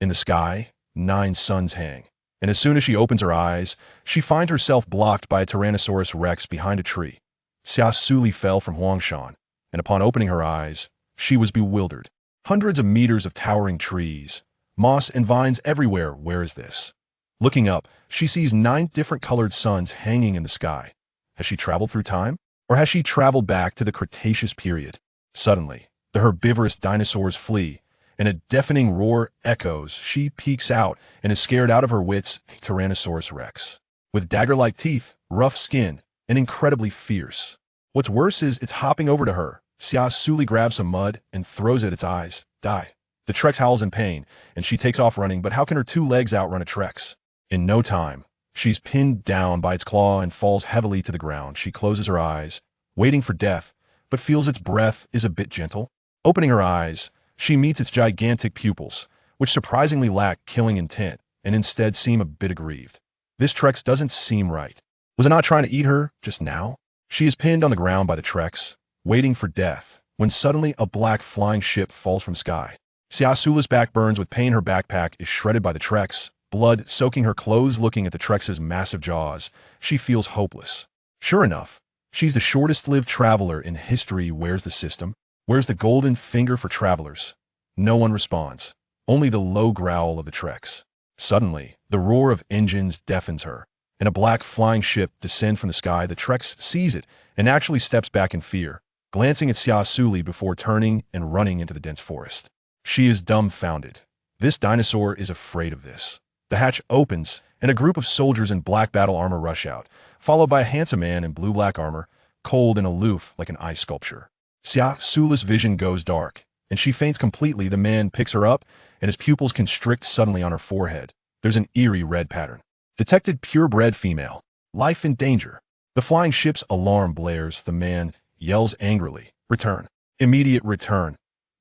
In the sky, 9 suns hang, and as soon as she opens her eyes, she finds herself blocked by a Tyrannosaurus rex behind a tree. Xia Suli fell from Huangshan, and upon opening her eyes, she was bewildered. Hundreds of meters of towering trees, moss and vines everywhere. Where is this? Looking up, she sees 9 different colored suns hanging in the sky. Has she traveled through time? Or has she traveled back to the Cretaceous period? Suddenly, the herbivorous dinosaurs flee, and a deafening roar echoes. She peeks out and is scared out of her wits. Tyrannosaurus rex, with dagger-like teeth, rough skin, and incredibly fierce. What's worse is it's hopping over to her. Xia Suli grabs some mud and throws at its eyes. Die. The Trex howls in pain, and she takes off running, but how can her 2 legs outrun a Trex? In no time, she's pinned down by its claw and falls heavily to the ground. She closes her eyes, waiting for death, but feels its breath is a bit gentle. Opening her eyes, she meets its gigantic pupils, which surprisingly lack killing intent and instead seem a bit aggrieved. This Trex doesn't seem right. Was it not trying to eat her just now? She is pinned on the ground by the Trex, waiting for death, when suddenly a black flying ship falls from sky. Xia Suli's back burns with pain. Her backpack is shredded by the Trex, blood soaking her clothes. Looking at the Trex's massive jaws, she feels hopeless. Sure enough, she's the shortest-lived traveler in history. Where's the system? Where's the golden finger for travelers? No one responds, only the low growl of the Trex. Suddenly, the roar of engines deafens her, and a black flying ship descends from the sky. The Trex sees it and actually steps back in fear, glancing at Xia Suli before turning and running into the dense forest. She is dumbfounded. This dinosaur is afraid of this. The hatch opens, and a group of soldiers in black battle armor rush out, followed by a handsome man in blue-black armor, cold and aloof like an ice sculpture. Xia Suli's vision goes dark, and she faints completely. The man picks her up, and his pupils constrict suddenly on her forehead. There's an eerie red pattern. Detected purebred female. Life in danger. The flying ship's alarm blares. The man yells angrily. Return. Immediate return.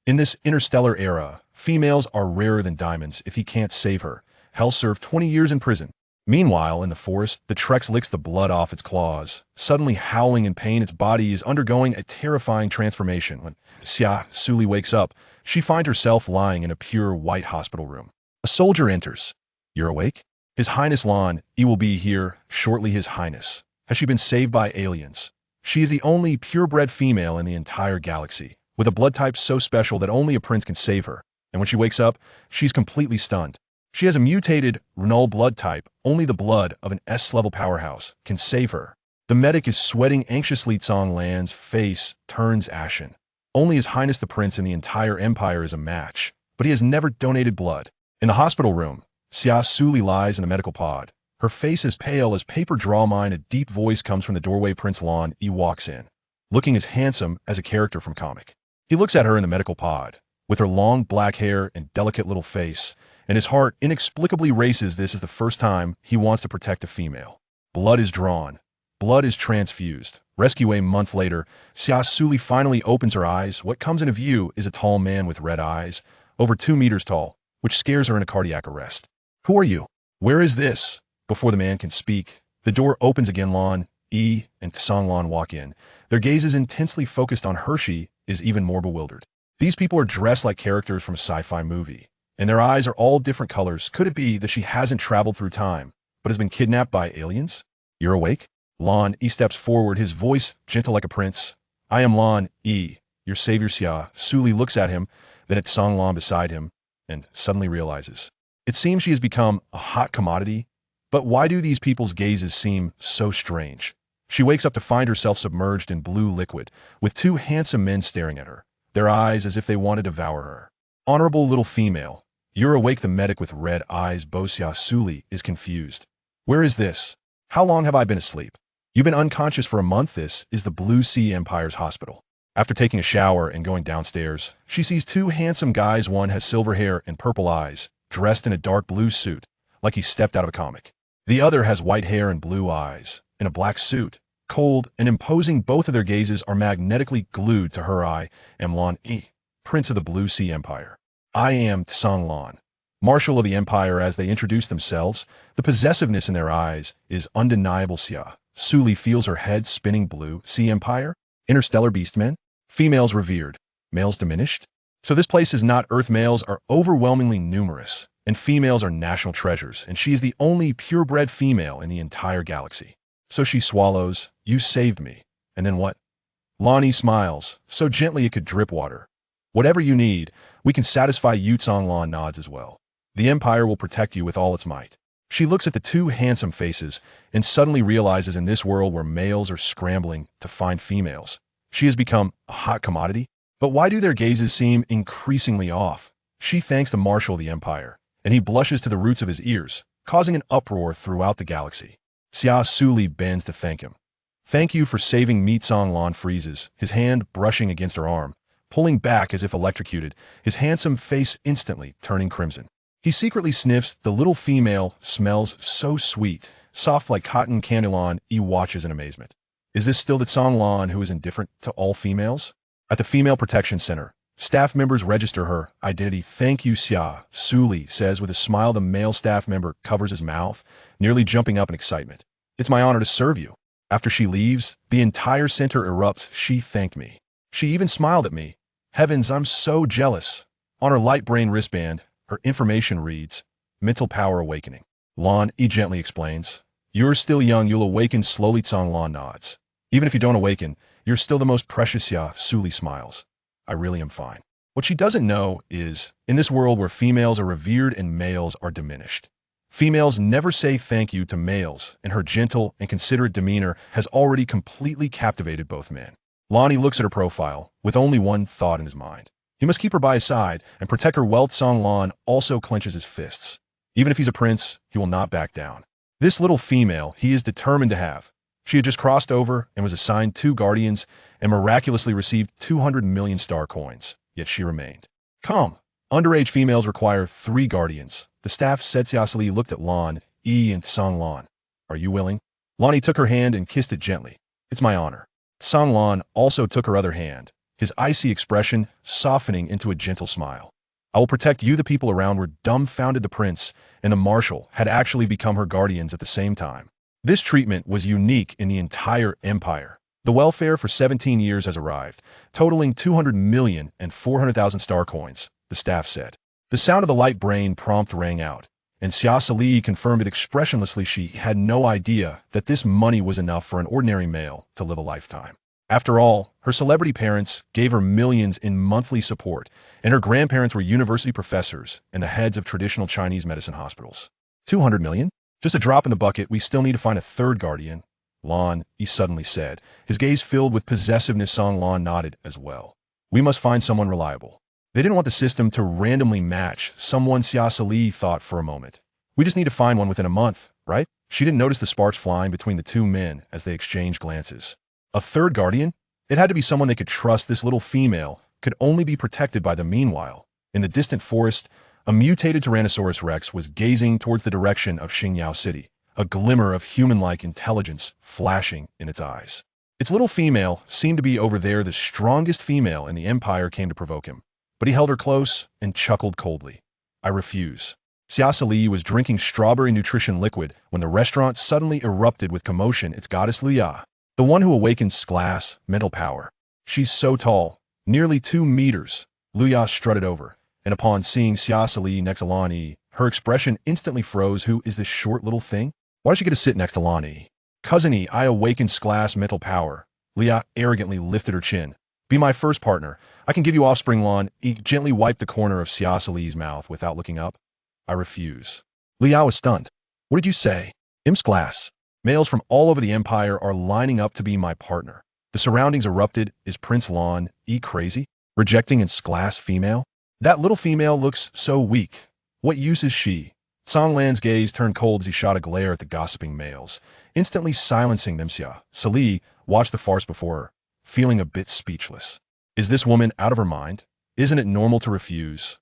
In this interstellar era, females are rarer than diamonds. If he can't save her, he'll serve 20 years in prison. Meanwhile, in the forest, the Trex licks the blood off its claws, suddenly howling in pain. Its body is undergoing a terrifying transformation. When Xia Suli wakes up, she finds herself lying in a pure white hospital room. A soldier enters. You're awake? His Highness Lon, he will be here shortly. His Highness. Has she been saved by aliens? She is the only purebred female in the entire galaxy, with a blood type so special that only a prince can save her. And when she wakes up, she's completely stunned. She has a mutated Renault blood type. Only the blood of an S-level powerhouse can save her. The medic is sweating anxiously. Tsong Lan's face turns ashen. Only His Highness the Prince in the entire empire is a match, but he has never donated blood. In the hospital room, Xia Suli lies in a medical pod. Her face is pale as paper. Draw mine. A deep voice comes from the doorway. Prince Lon, he walks in, looking as handsome as a character from comic. He looks at her in the medical pod, with her long black hair and delicate little face, and his heart inexplicably races. This is the first time he wants to protect a female. Blood is drawn. Blood is transfused. Rescue. A month later, Xia Suli finally opens her eyes. What comes into view is a tall man with red eyes, over 2 meters tall, which scares her into cardiac arrest. Who are you? Where is this? Before the man can speak, the door opens again. Lon, E, and Tsong Lan walk in. Their gazes intensely focused on her. She is even more bewildered. These people are dressed like characters from a sci-fi movie, and their eyes are all different colors. Could it be that she hasn't traveled through time, but has been kidnapped by aliens? You're awake? Lon E steps forward, his voice gentle like a prince. I am Lon E, your savior. Xia Suli looks at him, then at Tsong Lan beside him, and suddenly realizes. It seems she has become a hot commodity, but why do these people's gazes seem so strange? She wakes up to find herself submerged in blue liquid, with 2 handsome men staring at her, their eyes as if they want to devour her. Honorable little female, you're awake. The medic with red eyes, Xia Suli, is confused. Where is this? How long have I been asleep? You've been unconscious for a month. This is the Blue Sea Empire's hospital. After taking a shower and going downstairs, she sees 2 handsome guys. One has silver hair and purple eyes, dressed in a dark blue suit, like he stepped out of a comic. The other has white hair and blue eyes, in a black suit, cold and imposing. Both of their gazes are magnetically glued to her. I am Lon E, Prince of the Blue Sea Empire. I am Tsong Lan, Marshal of the Empire. As they introduce themselves, the possessiveness in their eyes is undeniable. Xia Suli feels her head spinning. Blue Sea Empire? Interstellar beastmen? Females revered, males diminished? So this place is not Earth. Males are overwhelmingly numerous, and females are national treasures, and she is the only purebred female in the entire galaxy. So she swallows, "You saved me." And then what? Lonnie smiles, so gently it could drip water. "Whatever you need, we can satisfy you." Lan nods as well. "The Empire will protect you with all its might." She looks at the two handsome faces and suddenly realizes in this world where males are scrambling to find females, she has become a hot commodity. But why do their gazes seem increasingly off? She thanks the Marshal of the Empire, and he blushes to the roots of his ears, causing an uproar throughout the galaxy. Xia Suli bends to thank him. "Thank you for saving me." Lan freezes, his hand brushing against her arm, pulling back as if electrocuted, his handsome face instantly turning crimson. He secretly sniffs. The little female smells so sweet, soft like cotton candy. He watches in amazement. Is this still the Lan who is indifferent to all females? At the Female Protection Center, staff members register her identity. "Thank you," Xia Suli says with a smile. The male staff member covers his mouth, nearly jumping up in excitement. "It's my honor to serve you." After she leaves, the entire center erupts. "She thanked me. She even smiled at me. Heavens, I'm so jealous." On her light brain wristband, her information reads, "Mental power awakening." He gently explains, "You're still young, you'll awaken slowly." Lan nods. "Even if you don't awaken, you're still the most precious." Xia Suli smiles. "I really am fine." What she doesn't know is, in this world where females are revered and males are diminished, females never say thank you to males, and her gentle and considerate demeanor has already completely captivated both men. Lonnie looks at her profile, with only one thought in his mind. He must keep her by his side and protect her wealth. Lan also clenches his fists. Even if he's a prince, he will not back down. This little female he is determined to have. She had just crossed over and was assigned 2 guardians and miraculously received 200 million star coins, yet she remained. "Come, underage females require 3 guardians." The staff said. Xia Suli looked at Lan, and Lan. "Are you willing?" Lonnie took her hand and kissed it gently. "It's my honor." Lan also took her other hand, his icy expression softening into a gentle smile. "I will protect you." The people around were dumbfounded. The prince and the marshal had actually become her guardians at the same time. This treatment was unique in the entire empire. The welfare for 17 years has arrived, totaling 200 million and 400,000 star coins, the staff said. The sound of the light brain prompt rang out, and Xia Suli confirmed it expressionlessly. She had no idea that this money was enough for an ordinary male to live a lifetime. After all, her celebrity parents gave her millions in monthly support, and her grandparents were university professors and the heads of traditional Chinese medicine hospitals. 200 million? Just a drop in the bucket. We still need to find a 3rd guardian. He suddenly said, his gaze filled with possessiveness. Lan nodded as well. "We must find someone reliable." They didn't want the system to randomly match someone. Xia Suli thought for a moment. "We just need to find one within a month, right?" She didn't notice the sparks flying between the 2 men as they exchanged glances. A 3rd guardian? It had to be someone they could trust. This little female could only be protected by them. Meanwhile, in the distant forest, a mutated Tyrannosaurus Rex was gazing towards the direction of Xingyao City, a glimmer of human-like intelligence flashing in its eyes. Its little female seemed to be over there. The strongest female in the Empire came to provoke him, but he held her close and chuckled coldly. "I refuse." Xia Suli was drinking strawberry nutrition liquid when the restaurant suddenly erupted with commotion. It's Goddess Luya, the one who awakens glass mental power. She's so tall, nearly 2 meters. Luya strutted over, and upon seeing Xia Suli next to Lan, her expression instantly froze. Who is this short little thing? Why does she get to sit next to Lan? "Cousin I awakens glass mental power." Luya arrogantly lifted her chin. "Be my first partner. I can give you offspring." Lan gently wiped the corner of Xia Suli's mouth without looking up. "I refuse." Luya was stunned. "What did you say?" "Imps glass. Males from all over the empire are lining up to be my partner." The surroundings erupted. Is Prince Lan crazy? Rejecting its glass female? That little female looks so weak. What use is she? Lan's gaze turned cold as he shot a glare at the gossiping males, instantly silencing them. Xia Suli watched the farce before her, feeling a bit speechless. Is this woman out of her mind? Isn't it normal to refuse?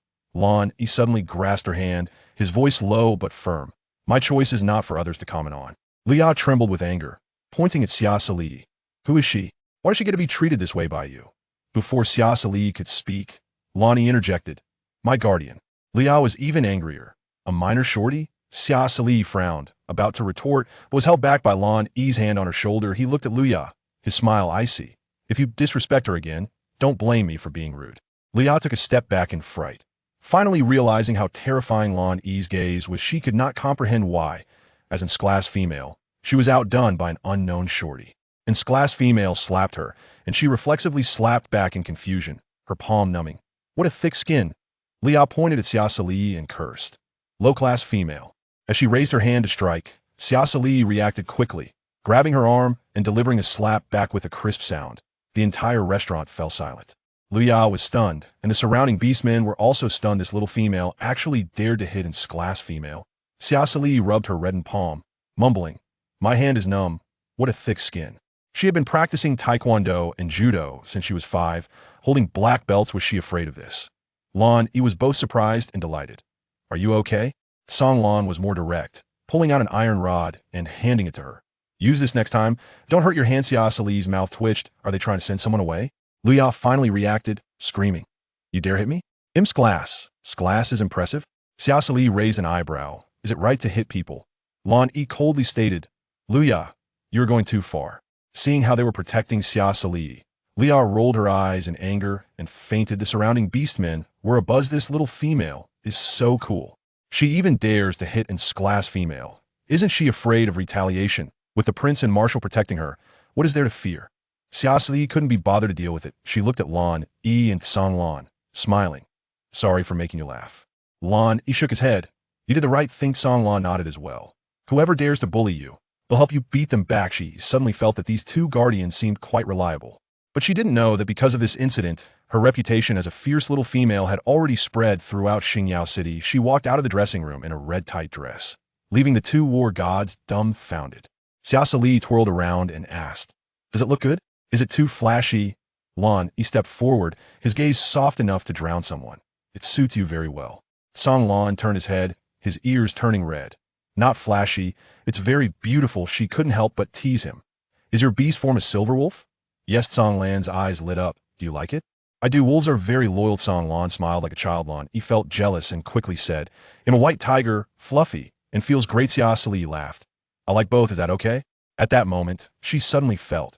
He suddenly grasped her hand, his voice low but firm. "My choice is not for others to comment on." Luya trembled with anger, pointing at Xia Suli. "Who is she? Why does she get to be treated this way by you?" Before Xia Suli could speak, Lonnie interjected. "My guardian." Luya was even angrier. "A minor shorty?" Xia Suli frowned, about to retort, but was held back by Lon's hand on her shoulder. He looked at Luya, his smile icy. "If you disrespect her again, don't blame me for being rude." Luya took a step back in fright. Finally realizing how terrifying Lan Yi's gaze was, she could not comprehend why, as in Sclass female, she was outdone by an unknown shorty. And Sclass female slapped her, and she reflexively slapped back in confusion, her palm numbing. What a thick skin! Liao pointed at Xia Suli and cursed. Low-class female. As she raised her hand to strike, Xia Suli reacted quickly, grabbing her arm and delivering a slap back with a crisp sound. The entire restaurant fell silent. Liao was stunned, and the surrounding beastmen were also stunned. This little female actually dared to hit Sclass female. Xia Suli rubbed her reddened palm, mumbling, "My hand is numb. What a thick skin." She had been practicing taekwondo and judo since she was 5, holding black belts. Was she afraid of this? Lan Yi was both surprised and delighted. "Are you okay?" Song Lan was more direct, pulling out an iron rod and handing it to her. "Use this next time. Don't hurt your hand." Xia Suli's mouth twitched. Are they trying to send someone away? Liao finally reacted, screaming, "You dare hit me?" Sclass. Sclass is impressive. Xia Suli raised an eyebrow. Is it right to hit people? Lan Yi coldly stated, "Liao, you're going too far." Seeing how they were protecting Xia Suli, Liao rolled her eyes in anger and fainted. The surrounding beastmen were abuzz. This little female is so cool. She even dares to hit Sclass female. Isn't she afraid of retaliation? With the prince and marshal protecting her, what is there to fear? Xia Suli couldn't be bothered to deal with it. She looked at Lan Yi and Song Lan, smiling. "Sorry for making you laugh." Lan Yi shook his head. "You did the right thing." Song Lan nodded as well. "Whoever dares to bully you, they'll help you beat them back." She suddenly felt that these two guardians seemed quite reliable. But she didn't know that because of this incident, her reputation as a fierce little female had already spread throughout Xingyao City. She walked out of the dressing room in a red tight dress, leaving the two war gods dumbfounded. Xia Suli twirled around and asked, "Does it look good? Is it too flashy?" Lan Yi stepped forward, his gaze soft enough to drown someone. "It suits you very well." Song Lan turned his head, his ears turning red. "Not flashy, it's very beautiful." She couldn't help but tease him. "Is your beast form a silver wolf?" "Yes." Song Lan's eyes lit up. "Do you like it?" "I do. Wolves are very loyal." Song Lan smiled like a child. Lan Yi felt jealous and quickly said, "I'm a white tiger, fluffy, and feels great." Xia Suli laughed. "I like both. Is that okay?" At that moment, she suddenly felt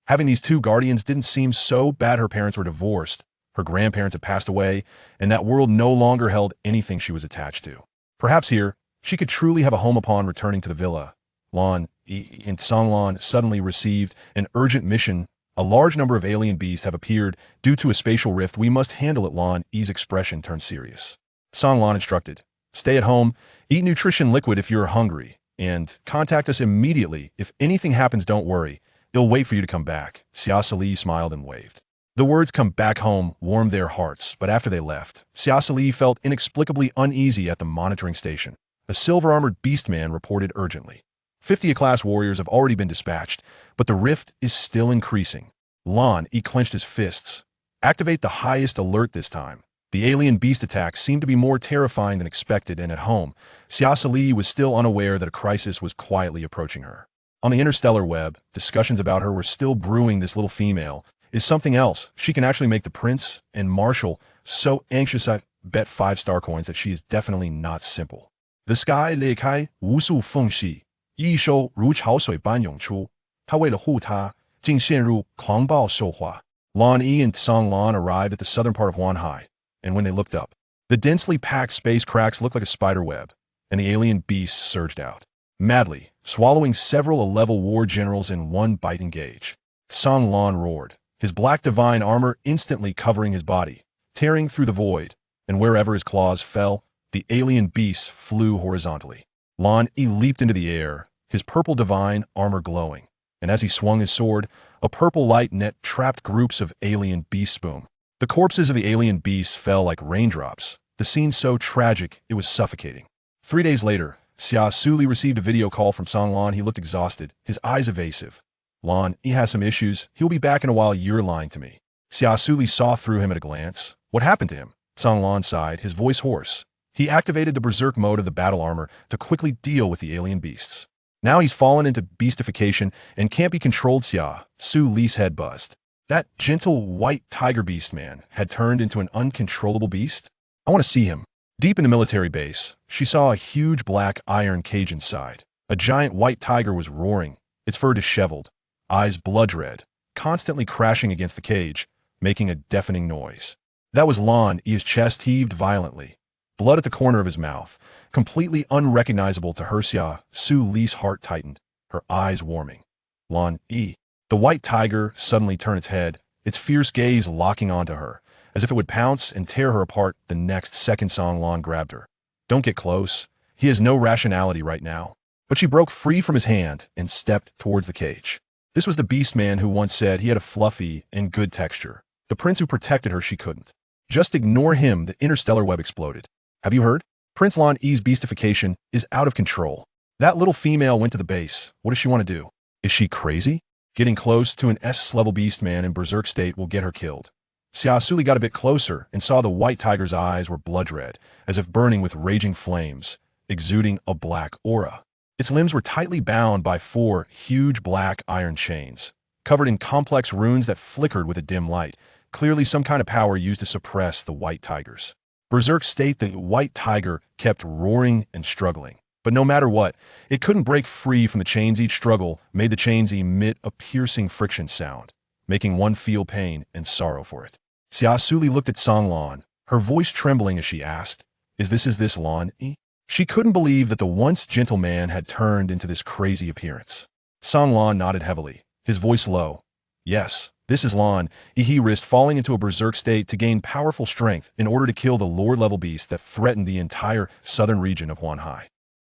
having these two guardians didn't seem so bad. Her parents were divorced, her grandparents had passed away, and that world no longer held anything she was attached to. Perhaps here, she could truly have a home upon returning to the villa. Lan Yi and Song Lan suddenly received an urgent mission. "A large number of alien beasts have appeared due to a spatial rift. We must handle it." Lan Yi's expression turned serious. Song Lan instructed, "Stay at home, eat nutrition liquid if you're hungry, and contact us immediately. If anything happens, don't worry. They'll wait for you to come back." Xia Suli smiled and waved. The words "come back home" warmed their hearts, but after they left, Xia Suli felt inexplicably uneasy at the monitoring station. A silver-armored beastman reported urgently. 50 A-class warriors have already been dispatched, but the rift is still increasing. Lan Yi clenched his fists. "Activate the highest alert this time." The alien beast attacks seemed to be more terrifying than expected, and at home, Xia Suli was still unaware that a crisis was quietly approaching her. On the interstellar web, discussions about her were still brewing. This little female is something else. She can actually make the prince and marshal so anxious. I bet 5 star coins that she is definitely not simple. The sky 裂开无数缝隙，一收如潮水般涌出。他为了护她，竟陷入狂暴兽化。Lan Yi and Song Lan arrived at the southern part of Wanhai, and when they looked up, the densely packed space cracks looked like a spider web, and the alien beasts surged out, madly, swallowing several level war generals in one bite engage. Song Lan roared, his black divine armor instantly covering his body, tearing through the void, and wherever his claws fell, the alien beasts flew horizontally. Lan Yi leaped into the air, his purple divine armor glowing, and as he swung his sword, a purple light net trapped groups of alien beasts. Boom. The corpses of the alien beasts fell like raindrops, the scene so tragic it was suffocating. 3 days later, Xia Suli received a video call from Song Lan. He looked exhausted, his eyes evasive. "Lan, he has some issues. He'll be back in a while." "You're lying to me." Xia Suli saw through him at a glance. "What happened to him?" Song Lan sighed, his voice hoarse. He activated the berserk mode of the battle armor to quickly deal with the alien beasts. Now he's fallen into beastification and can't be controlled. Xia Suli's head buzzed. That gentle white tiger beast man had turned into an uncontrollable beast? I want to see him. Deep in the military base, she saw a huge black iron cage inside. A giant white tiger was roaring, its fur disheveled, eyes blood red, constantly crashing against the cage, making a deafening noise. That was Lan Yi's chest heaved violently. Blood at the corner of his mouth, completely unrecognizable to her. Xia Suli's heart tightened, her eyes warming. Lan Yi. The white tiger suddenly turned its head, its fierce gaze locking onto her, as if it would pounce and tear her apart the next second. Song Lan grabbed her. Don't get close. He has no rationality right now. But she broke free from his hand and stepped towards the cage. This was the beastman who once said he had a fluffy and good texture. The prince who protected her. She couldn't. Just ignore him. The interstellar web exploded. Have you heard? Prince Lan Yi's beastification is out of control. That little female went to the base. What does she want to do? Is she crazy? Getting close to an S-level beastman in berserk state will get her killed. Xia Suli got a bit closer and saw the white tiger's eyes were blood red, as if burning with raging flames, exuding a black aura. Its limbs were tightly bound by 4 huge black iron chains, covered in complex runes that flickered with a dim light, clearly some kind of power used to suppress the white tigers. Berserk state, the white tiger kept roaring and struggling. But no matter what, it couldn't break free from the chains. Each struggle made the chains emit a piercing friction sound, making one feel pain and sorrow for it. Xia Suli looked at Song Lan, her voice trembling as she asked, Is this Lan Yi? She couldn't believe that the once gentle man had turned into this crazy appearance. Song Lan nodded heavily, his voice low. Yes, this is Lan Yi. He risked falling into a berserk state to gain powerful strength in order to kill the Lord-level beast that threatened the entire southern region of Huanhai.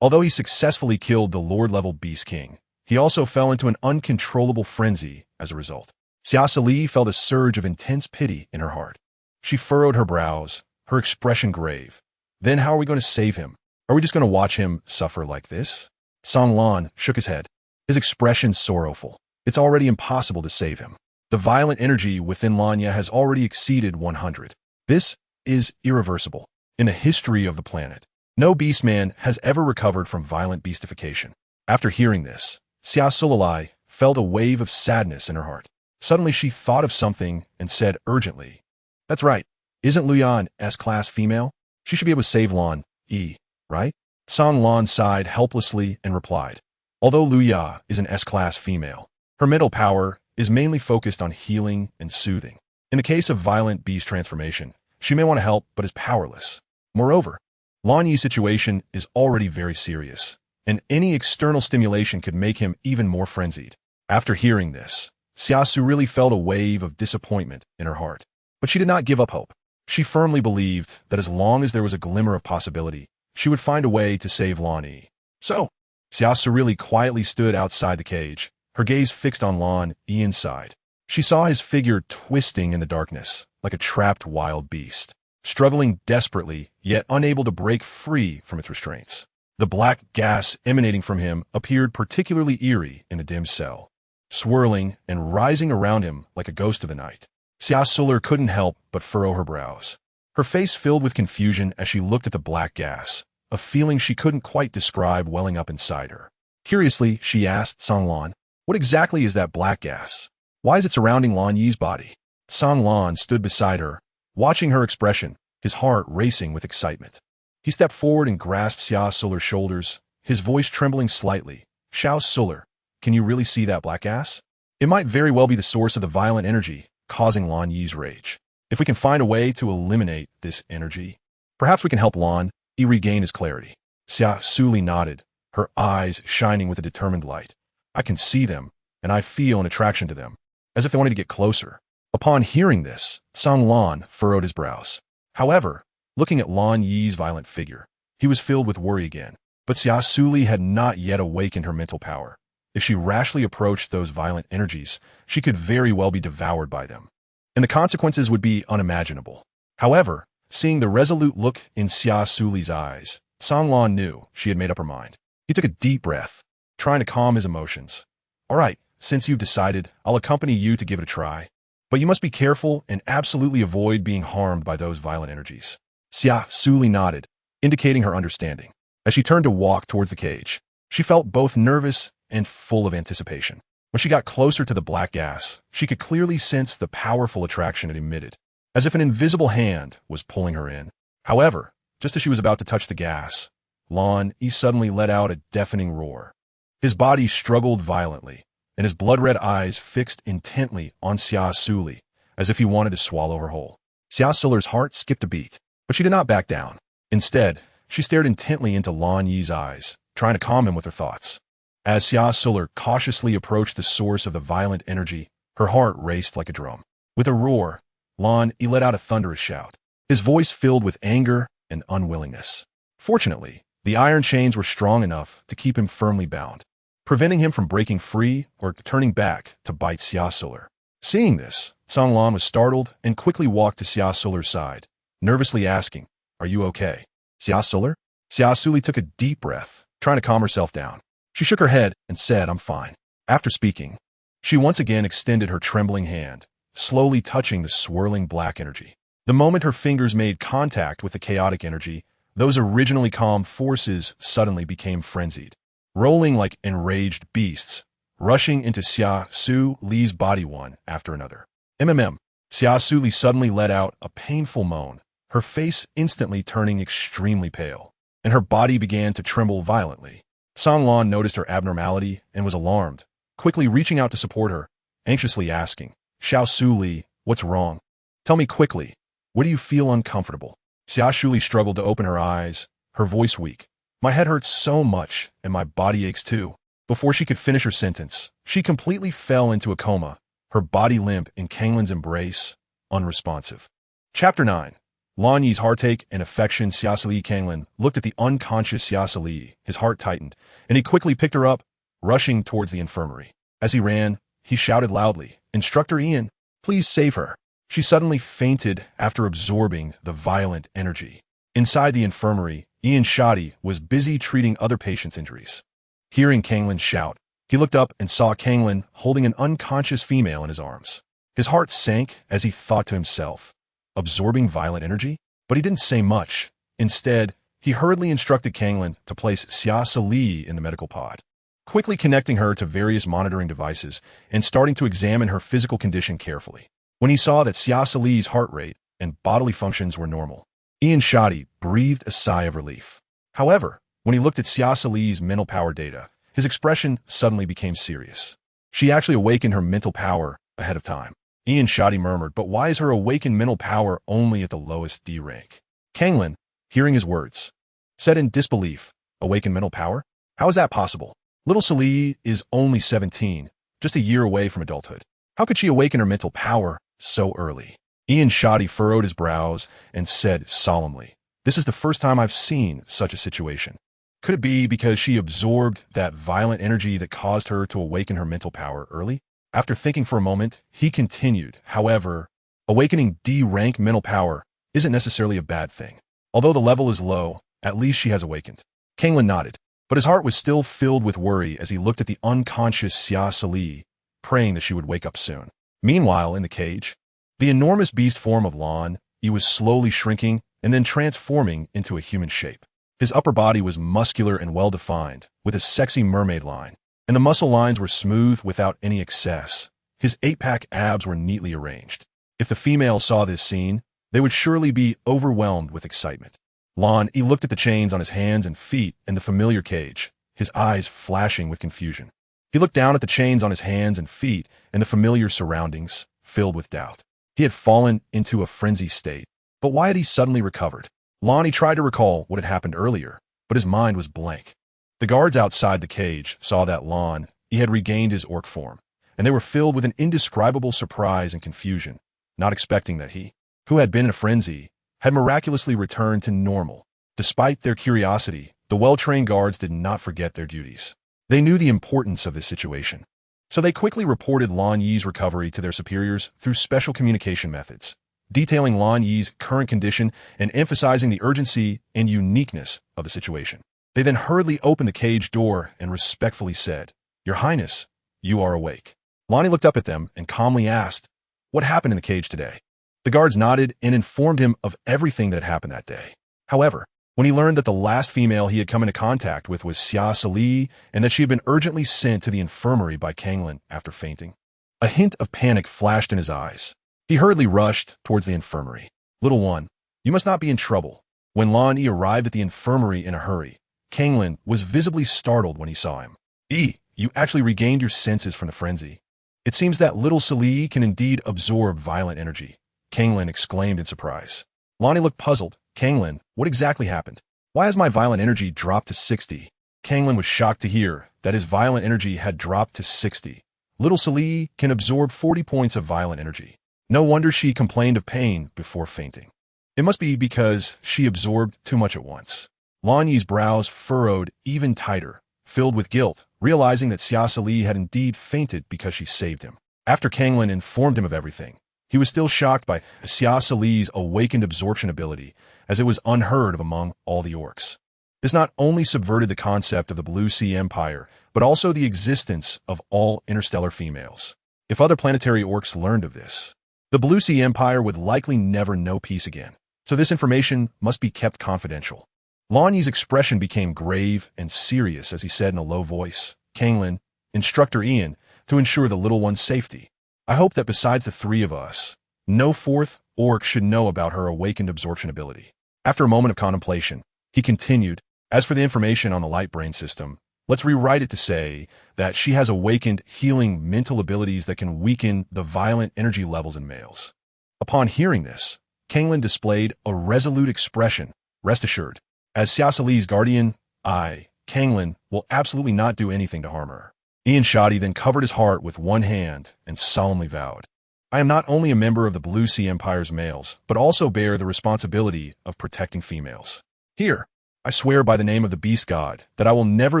Although he successfully killed the Lord-level beast king, he also fell into an uncontrollable frenzy as a result. Xia Suli felt a surge of intense pity in her heart. She furrowed her brows, her expression grave. Then how are we going to save him? Are we just going to watch him suffer like this? Song Lan shook his head, his expression sorrowful. It's already impossible to save him. The violent energy within Lan Yi has already exceeded 100. This is irreversible. In the history of the planet, no beastman has ever recovered from violent beastification. After hearing this, Xia Suli felt a wave of sadness in her heart. Suddenly she thought of something and said urgently, That's right. Isn't Luya an S-class female? She should be able to save Lan Yi, right? Song Lan sighed helplessly and replied, Although Luya is an S-class female, her mental power is mainly focused on healing and soothing. In the case of violent beast transformation, she may want to help but is powerless. Moreover, Lan Yi's situation is already very serious, and any external stimulation could make him even more frenzied. After hearing this, Xia Suli felt a wave of disappointment in her heart. But she did not give up hope. She firmly believed that as long as there was a glimmer of possibility, she would find a way to save Lan Yi. So, Xia Suli quietly stood outside the cage, her gaze fixed on Lan Yi inside. She saw his figure twisting in the darkness, like a trapped wild beast, struggling desperately, yet unable to break free from its restraints. The black gas emanating from him appeared particularly eerie in the dim cell, swirling and rising around him like a ghost of the night. Xia Suli couldn't help but furrow her brows. Her face filled with confusion as she looked at the black gas, a feeling she couldn't quite describe welling up inside her. Curiously, she asked Song Lan, What exactly is that black gas? Why is it surrounding Lan Yi's body? Song Lan stood beside her, watching her expression, his heart racing with excitement. He stepped forward and grasped Xia Suli's shoulders, his voice trembling slightly. Xia Suli, can you really see that black gas? It might very well be the source of the violent energy causing Lan Yi's rage. If we can find a way to eliminate this energy, perhaps we can help Lan Yi regain his clarity. Xia Suli nodded, her eyes shining with a determined light. I can see them, and I feel an attraction to them, as if they wanted to get closer. Upon hearing this, Song Lan furrowed his brows. However, looking at Lan Yi's violent figure, he was filled with worry again. But Xia Suli had not yet awakened her mental power. If she rashly approached those violent energies, she could very well be devoured by them, and the consequences would be unimaginable. However, seeing the resolute look in Xia Suli's eyes, Song Lan knew she had made up her mind. He took a deep breath, trying to calm his emotions. All right, since you've decided, I'll accompany you to give it a try. But you must be careful and absolutely avoid being harmed by those violent energies. Xia Suli nodded, indicating her understanding. As she turned to walk towards the cage, she felt both nervous and full of anticipation. When she got closer to the black gas, she could clearly sense the powerful attraction it emitted, as if an invisible hand was pulling her in. However, just as she was about to touch the gas, Lan Yi suddenly let out a deafening roar. His body struggled violently, and his blood-red eyes fixed intently on Xia Suli, as if he wanted to swallow her whole. Xia Suli's heart skipped a beat, but she did not back down. Instead, she stared intently into Lan Yi's eyes, trying to calm him with her thoughts. As Xia Suli cautiously approached the source of the violent energy, her heart raced like a drum. With a roar, Lan Yi let out a thunderous shout, his voice filled with anger and unwillingness. Fortunately, the iron chains were strong enough to keep him firmly bound, preventing him from breaking free or turning back to bite Xia Suli. Seeing this, Song Lan was startled and quickly walked to Xia Suli's side, nervously asking, "Are you okay, Xia Suli?" Xia Suli took a deep breath, trying to calm herself down. She shook her head and said, "I'm fine." After speaking, she once again extended her trembling hand, slowly touching the swirling black energy. The moment her fingers made contact with the chaotic energy, those originally calm forces suddenly became frenzied, rolling like enraged beasts, rushing into Xia Suli's body one after another. Xia Suli suddenly let out a painful moan, her face instantly turning extremely pale, and her body began to tremble violently. Song Lan noticed her abnormality and was alarmed, quickly reaching out to support her, anxiously asking, "Xia Suli, what's wrong? Tell me quickly. What do you feel uncomfortable?" Xia Suli struggled to open her eyes, her voice weak. "My head hurts so much, and my body aches too." Before she could finish her sentence, she completely fell into a coma, her body limp in Kanglin's embrace, unresponsive. Chapter 9. Lan Yi's heartache and affection. Xia Suli. Kanglin looked at the unconscious Xia Suli, his heart tightened, and he quickly picked her up, rushing towards the infirmary. As he ran, he shouted loudly, "Instructor Ian, please save her." She suddenly fainted after absorbing the violent energy. Inside the infirmary, Ian Shadi was busy treating other patients' injuries. Hearing Kanglin shout, he looked up and saw Kanglin holding an unconscious female in his arms. His heart sank as he thought to himself, absorbing violent energy? But he didn't say much. Instead, he hurriedly instructed Kanglin to place Xia Suli in the medical pod, quickly connecting her to various monitoring devices and starting to examine her physical condition carefully. When he saw that Xia Suli's heart rate and bodily functions were normal, Ian Shadi breathed a sigh of relief. However, when he looked at Xia Suli's mental power data, his expression suddenly became serious. She actually awakened her mental power ahead of time. Ian Shadi murmured, "But why is her awakened mental power only at the lowest D rank?" Kanglin, hearing his words, said in disbelief, "Awakened mental power? How is that possible? Little Suli is only 17, just a year away from adulthood. How could she awaken her mental power so early?" Ian Shadi furrowed his brows and said solemnly, "This is the first time I've seen such a situation. Could it be because she absorbed that violent energy that caused her to awaken her mental power early?" After thinking for a moment, he continued, "However, awakening D-rank mental power isn't necessarily a bad thing. Although the level is low, at least she has awakened." Kanglin nodded, but his heart was still filled with worry as he looked at the unconscious Xia Suli, praying that she would wake up soon. Meanwhile, in the cage, the enormous beast form of Lan Yi was slowly shrinking and then transforming into a human shape. His upper body was muscular and well-defined, with a sexy mermaid line, and the muscle lines were smooth without any excess. His 8-pack abs were neatly arranged. If the female saw this scene, they would surely be overwhelmed with excitement. Lan Yi looked at the chains on his hands and feet in the familiar cage, his eyes flashing with confusion. He looked down at the chains on his hands and feet and the familiar surroundings, filled with doubt. He had fallen into a frenzied state. But why had he suddenly recovered? Lan Yi tried to recall what had happened earlier, but his mind was blank. The guards outside the cage saw that Lan Yi had regained his orc form, and they were filled with an indescribable surprise and confusion, not expecting that he, who had been in a frenzy, had miraculously returned to normal. Despite their curiosity, the well-trained guards did not forget their duties. They knew the importance of this situation, so they quickly reported Lan Yi's recovery to their superiors through special communication methods, detailing Lan Yi's current condition and emphasizing the urgency and uniqueness of the situation. They then hurriedly opened the cage door and respectfully said, "Your Highness, you are awake." Lan Yi looked up at them and calmly asked, "What happened in the cage today?" The guards nodded and informed him of everything that had happened that day. However, when he learned that the last female he had come into contact with was Xia Suli and that she had been urgently sent to the infirmary by Kanglin after fainting, a hint of panic flashed in his eyes. He hurriedly rushed towards the infirmary. "Little one, you must not be in trouble." When Lan Yi arrived at the infirmary in a hurry, Kanglin was visibly startled when he saw him. You actually regained your senses from the frenzy. It seems that little Suli can indeed absorb violent energy. Kanglin exclaimed in surprise. Lonnie looked puzzled. Kanglin, what exactly happened? Why has my violent energy dropped to 60? Kanglin was shocked to hear that his violent energy had dropped to 60. Little Suli can absorb 40 points of violent energy. No wonder she complained of pain before fainting. It must be because she absorbed too much at once. Lan Yi's brows furrowed even tighter, filled with guilt, realizing that Xia Suli had indeed fainted because she saved him. After Kanglin informed him of everything, he was still shocked by Xia Suli's awakened absorption ability, as it was unheard of among all the orcs. This not only subverted the concept of the Blue Sea Empire, but also the existence of all interstellar females. If other planetary orcs learned of this, the Blue Sea Empire would likely never know peace again, so this information must be kept confidential. Lan Yi's expression became grave and serious as he said in a low voice, Kanglin, Instructor Ian, to ensure the little one's safety. I hope that besides the three of us, no fourth orc should know about her awakened absorption ability. After a moment of contemplation, he continued, as for the information on the light brain system, let's rewrite it to say that she has awakened healing mental abilities that can weaken the violent energy levels in males. Upon hearing this, Kanglin displayed a resolute expression. Rest assured, as Xia Suli's guardian, Kanglin, will absolutely not do anything to harm her. Ian Shoddy then covered his heart with one hand and solemnly vowed, I am not only a member of the Blue Sea Empire's males, but also bear the responsibility of protecting females. Here, I swear by the name of the Beast God that I will never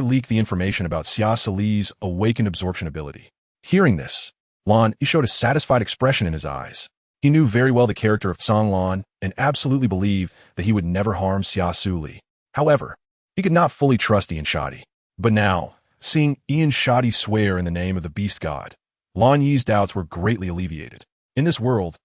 leak the information about Xia Suli's awakened absorption ability. Hearing this, Lan Yi showed a satisfied expression in his eyes. He knew very well the character of Song Lan and absolutely believed that he would never harm Xia Suli. However, he could not fully trust Ian Shoddy. But now, seeing Ian Shoddy swear in the name of the Beast God, Lan Yi's doubts were greatly alleviated. In this world,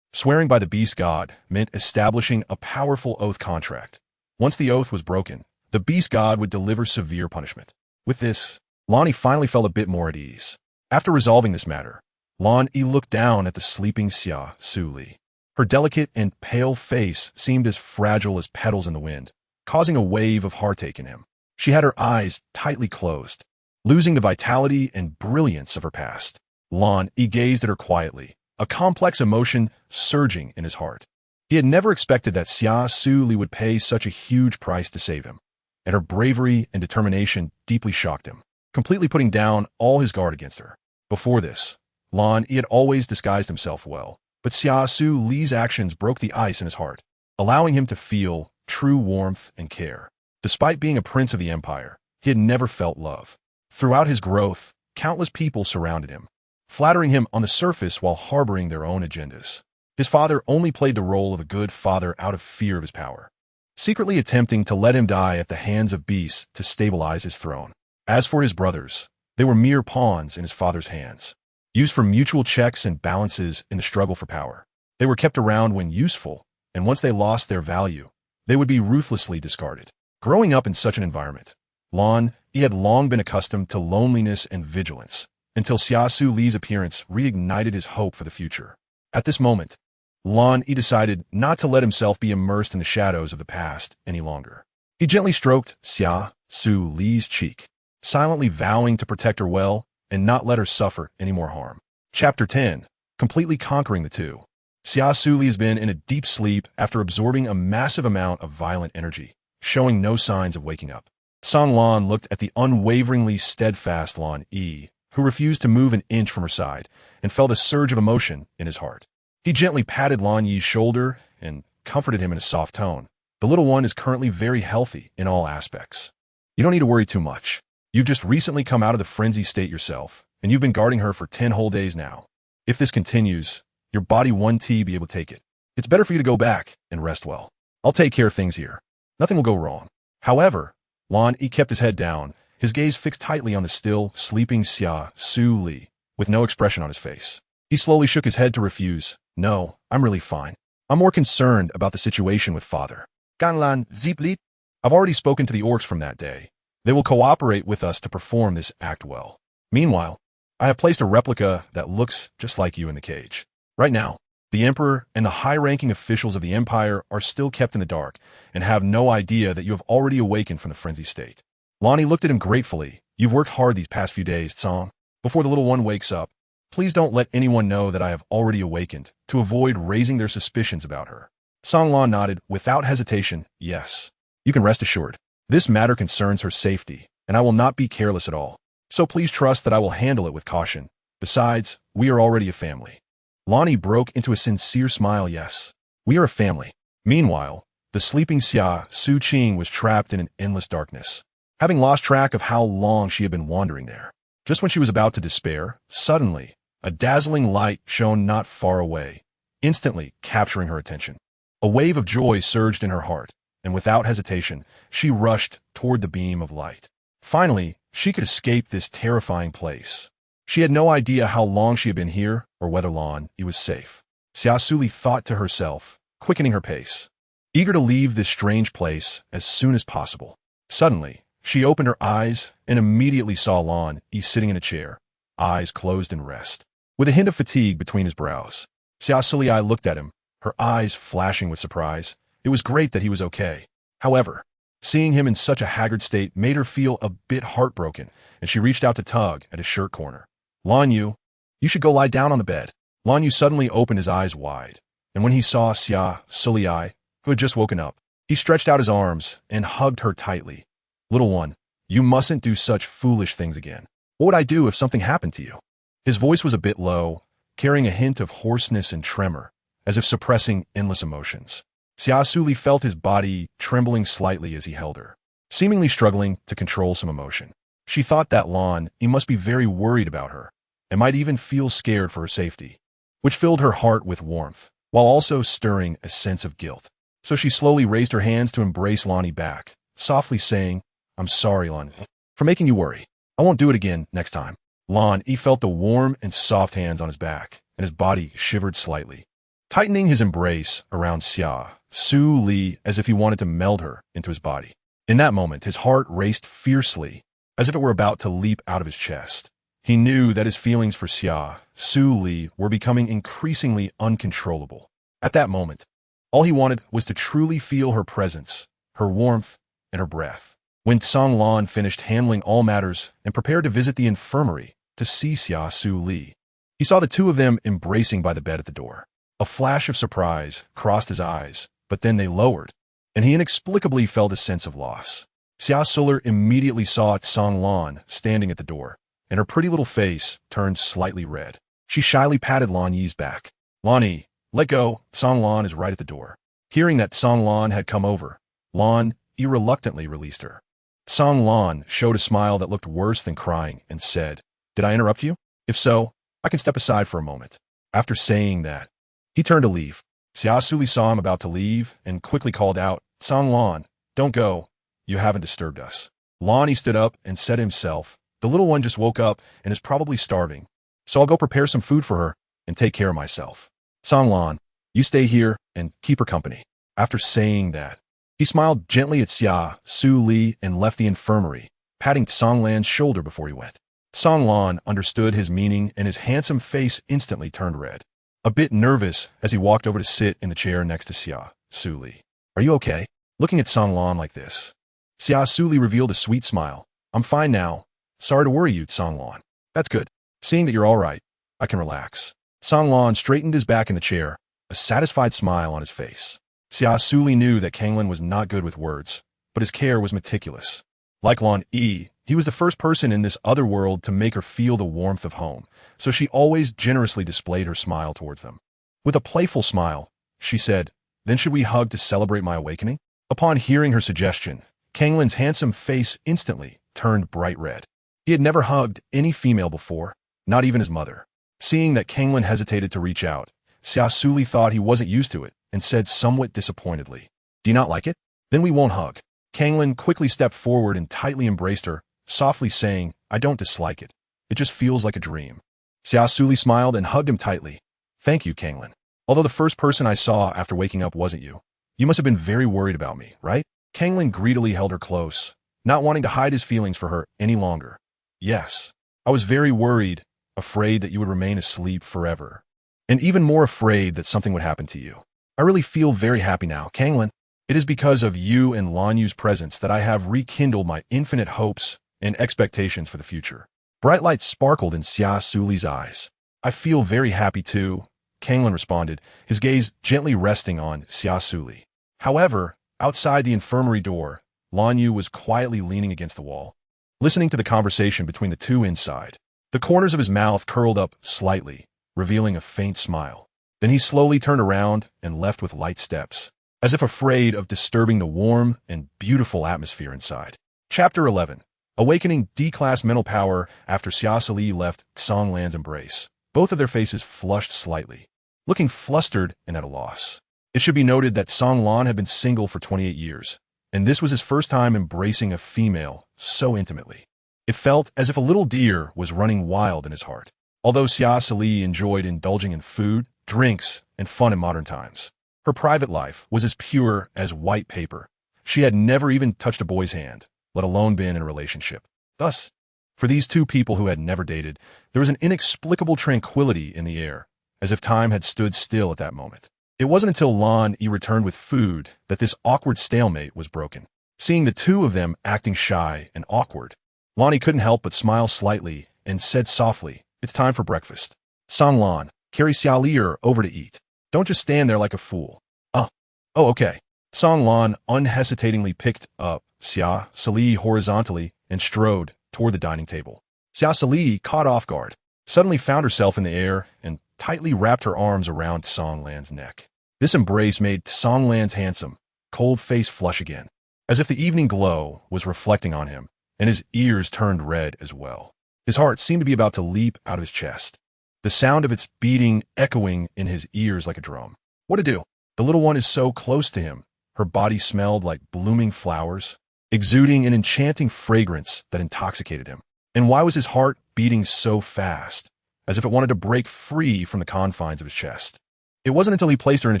swearing by the Beast God meant establishing a powerful oath contract. Once the oath was broken, the Beast God would deliver severe punishment. With this, Lan Yi finally felt a bit more at ease. After resolving this matter, Lan Yi looked down at the sleeping Xia Suli. Her delicate and pale face seemed as fragile as petals in the wind, causing a wave of heartache in him. She had her eyes tightly closed, losing the vitality and brilliance of her past. Lan Yi gazed at her quietly, a complex emotion surging in his heart. He had never expected that Xia Suli would pay such a huge price to save him, and her bravery and determination deeply shocked him, completely putting down all his guard against her. Before this, Lan Yi had always disguised himself well, but Xia Suli's actions broke the ice in his heart, allowing him to feel true warmth and care. Despite being a prince of the empire, he had never felt love. Throughout his growth, countless people surrounded him, flattering him on the surface while harboring their own agendas. His father only played the role of a good father out of fear of his power, secretly attempting to let him die at the hands of beasts to stabilize his throne. As for his brothers, they were mere pawns in his father's hands, used for mutual checks and balances in the struggle for power. They were kept around when useful, and once they lost their value, they would be ruthlessly discarded. Growing up in such an environment, Lan Yi had long been accustomed to loneliness and vigilance, until Xia Suli's appearance reignited his hope for the future. At this moment, Lan Yi decided not to let himself be immersed in the shadows of the past any longer. He gently stroked Xia Suli's cheek, silently vowing to protect her well and not let her suffer any more harm. Chapter 10. Completely Conquering the Two. Xia Suli has been in a deep sleep after absorbing a massive amount of violent energy, showing no signs of waking up. Song Lan looked at the unwaveringly steadfast Lan Yi, who refused to move an inch from her side, and felt a surge of emotion in his heart. He gently patted Lan Yi's shoulder and comforted him in a soft tone. The little one is currently very healthy in all aspects. You don't need to worry too much. You've just recently come out of the frenzy state yourself, and you've been guarding her for 10 whole days now. If this continues, your body won't be able to take it. It's better for you to go back and rest well. I'll take care of things here. Nothing will go wrong. However, Lan Yi kept his head down, his gaze fixed tightly on the still, sleeping Xia Suli, with no expression on his face. He slowly shook his head to refuse. No, I'm really fine. I'm more concerned about the situation with father. Ganlan Ziplit. I've already spoken to the orcs from that day. They will cooperate with us to perform this act well. Meanwhile, I have placed a replica that looks just like you in the cage. Right now, the Emperor and the high-ranking officials of the Empire are still kept in the dark and have no idea that you have already awakened from the frenzy state. Lan Yi looked at him gratefully. You've worked hard these past few days, Tsong. Before the little one wakes up, Please don't let anyone know that I have already awakened, to avoid raising their suspicions about her. Songlan nodded without hesitation. Yes. You can rest assured. This matter concerns her safety, and I will not be careless at all. So please trust that I will handle it with caution. Besides, we are already a family. Lonnie broke into a sincere smile. Yes. We are a family. Meanwhile, the sleeping Xia Suli was trapped in an endless darkness, having lost track of how long she had been wandering there. Just when she was about to despair, suddenly, a dazzling light shone not far away, instantly capturing her attention. A wave of joy surged in her heart, and without hesitation, she rushed toward the beam of light. Finally, she could escape this terrifying place. She had no idea how long she had been here, or whether Lonnie was safe. Xia Suli thought to herself, quickening her pace, eager to leave this strange place as soon as possible. Suddenly, she opened her eyes and immediately saw Lonnie sitting in a chair, eyes closed in rest, with a hint of fatigue between his brows. Xia Suli looked at him, her eyes flashing with surprise. It was great that he was okay. However, seeing him in such a haggard state made her feel a bit heartbroken, and she reached out to tug at his shirt corner. Lonnie, you should go lie down on the bed. Lonnie suddenly opened his eyes wide, and when he saw Xia Suli, who had just woken up, he stretched out his arms and hugged her tightly. Little one, you mustn't do such foolish things again. What would I do if something happened to you? His voice was a bit low, carrying a hint of hoarseness and tremor, as if suppressing endless emotions. Xia Suli felt his body trembling slightly as he held her, seemingly struggling to control some emotion. She thought that Lonnie must be very worried about her, and might even feel scared for her safety, which filled her heart with warmth, while also stirring a sense of guilt. So she slowly raised her hands to embrace Lonnie back, softly saying, I'm sorry, Lonnie, for making you worry. I won't do it again next time. Lonnie felt the warm and soft hands on his back, and his body shivered slightly, tightening his embrace around Xia Suli as if he wanted to meld her into his body. In that moment, his heart raced fiercely, as if it were about to leap out of his chest. He knew that his feelings for Xia Suli were becoming increasingly uncontrollable. At that moment, all he wanted was to truly feel her presence, her warmth, and her breath. When Songlan finished handling all matters and prepared to visit the infirmary to see Xia Suli, he saw the two of them embracing by the bed at the door. A flash of surprise crossed his eyes, but then they lowered, and he inexplicably felt a sense of loss. Xia Suli immediately saw Songlan standing at the door, and her pretty little face turned slightly red. She shyly patted Lonnie's back. Lonnie, let go, Songlan is right at the door. Hearing that Songlan had come over, Lonnie reluctantly released her. Songlan showed a smile that looked worse than crying and said, Did I interrupt you? If so, I can step aside for a moment. After saying that, he turned to leave. Xia Suli saw him about to leave and quickly called out, Songlan, don't go. You haven't disturbed us. Lonnie stood up and said to himself, The little one just woke up and is probably starving, so I'll go prepare some food for her and take care of myself. Songlan, you stay here and keep her company. After saying that, he smiled gently at Xia Suli and left the infirmary, patting Songlan's shoulder before he went. Songlan understood his meaning and his handsome face instantly turned red, a bit nervous as he walked over to sit in the chair next to Xia Suli. Are you okay? Looking at Songlan like this, Xia Suli revealed a sweet smile. I'm fine now. Sorry to worry you, Songlan. That's good. Seeing that you're all right, I can relax. Songlan straightened his back in the chair, a satisfied smile on his face. Xia Suli knew that Kanglin was not good with words, but his care was meticulous. Like Lonnie, he was the first person in this other world to make her feel the warmth of home, so she always generously displayed her smile towards them. With a playful smile, she said, Then should we hug to celebrate my awakening? Upon hearing her suggestion, Kanglin's handsome face instantly turned bright red. He had never hugged any female before, not even his mother. Seeing that Kanglin hesitated to reach out, Xia Suli thought he wasn't used to it and said somewhat disappointedly, Do you not like it? Then we won't hug. Kanglin quickly stepped forward and tightly embraced her, softly saying, I don't dislike it. It just feels like a dream. Xia Suli smiled and hugged him tightly. Thank you, Kanglin. Although the first person I saw after waking up wasn't you, you must have been very worried about me, right? Kanglin greedily held her close, not wanting to hide his feelings for her any longer. Yes, I was very worried, afraid that you would remain asleep forever, and even more afraid that something would happen to you. I really feel very happy now, Kanglin. It is because of you and Lanyu's presence that I have rekindled my infinite hopes and expectations for the future. Bright lights sparkled in Xia Suli's eyes. I feel very happy too, Kanglin responded, his gaze gently resting on Xia Suli. However, outside the infirmary door, Lan Yu was quietly leaning against the wall, listening to the conversation between the two inside. The corners of his mouth curled up slightly, revealing a faint smile. Then he slowly turned around and left with light steps, as if afraid of disturbing the warm and beautiful atmosphere inside. Chapter 11. Awakening D-Class Mental Power after Xia Suli left Songlan's embrace. Both of their faces flushed slightly, looking flustered and at a loss. It should be noted that Songlan had been single for 28 years, and this was his first time embracing a female so intimately. It felt as if a little deer was running wild in his heart. Although Xia Suli enjoyed indulging in food, drinks, and fun in modern times, her private life was as pure as white paper. She had never even touched a boy's hand, let alone been in a relationship. Thus, for these two people who had never dated, there was an inexplicable tranquility in the air, as if time had stood still at that moment. It wasn't until Lan Yi returned with food that this awkward stalemate was broken. Seeing the two of them acting shy and awkward, Lan Yi couldn't help but smile slightly and said softly, "It's time for breakfast. Songlan, carry Xia Li over to eat. Don't just stand there like a fool." Oh, okay." Songlan unhesitatingly picked up Xia Suli horizontally and strode toward the dining table. Xia Suli, caught off guard, suddenly found herself in the air and tightly wrapped her arms around Songlan's neck. This embrace made Songlan's handsome, cold face flush again, as if the evening glow was reflecting on him, and his ears turned red as well. His heart seemed to be about to leap out of his chest, the sound of its beating echoing in his ears like a drum. What to do? The little one is so close to him. Her body smelled like blooming flowers, exuding an enchanting fragrance that intoxicated him. And why was his heart beating so fast, as if it wanted to break free from the confines of his chest? It wasn't until he placed her in a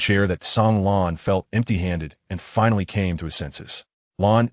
chair that Songlan felt empty-handed and finally came to his senses.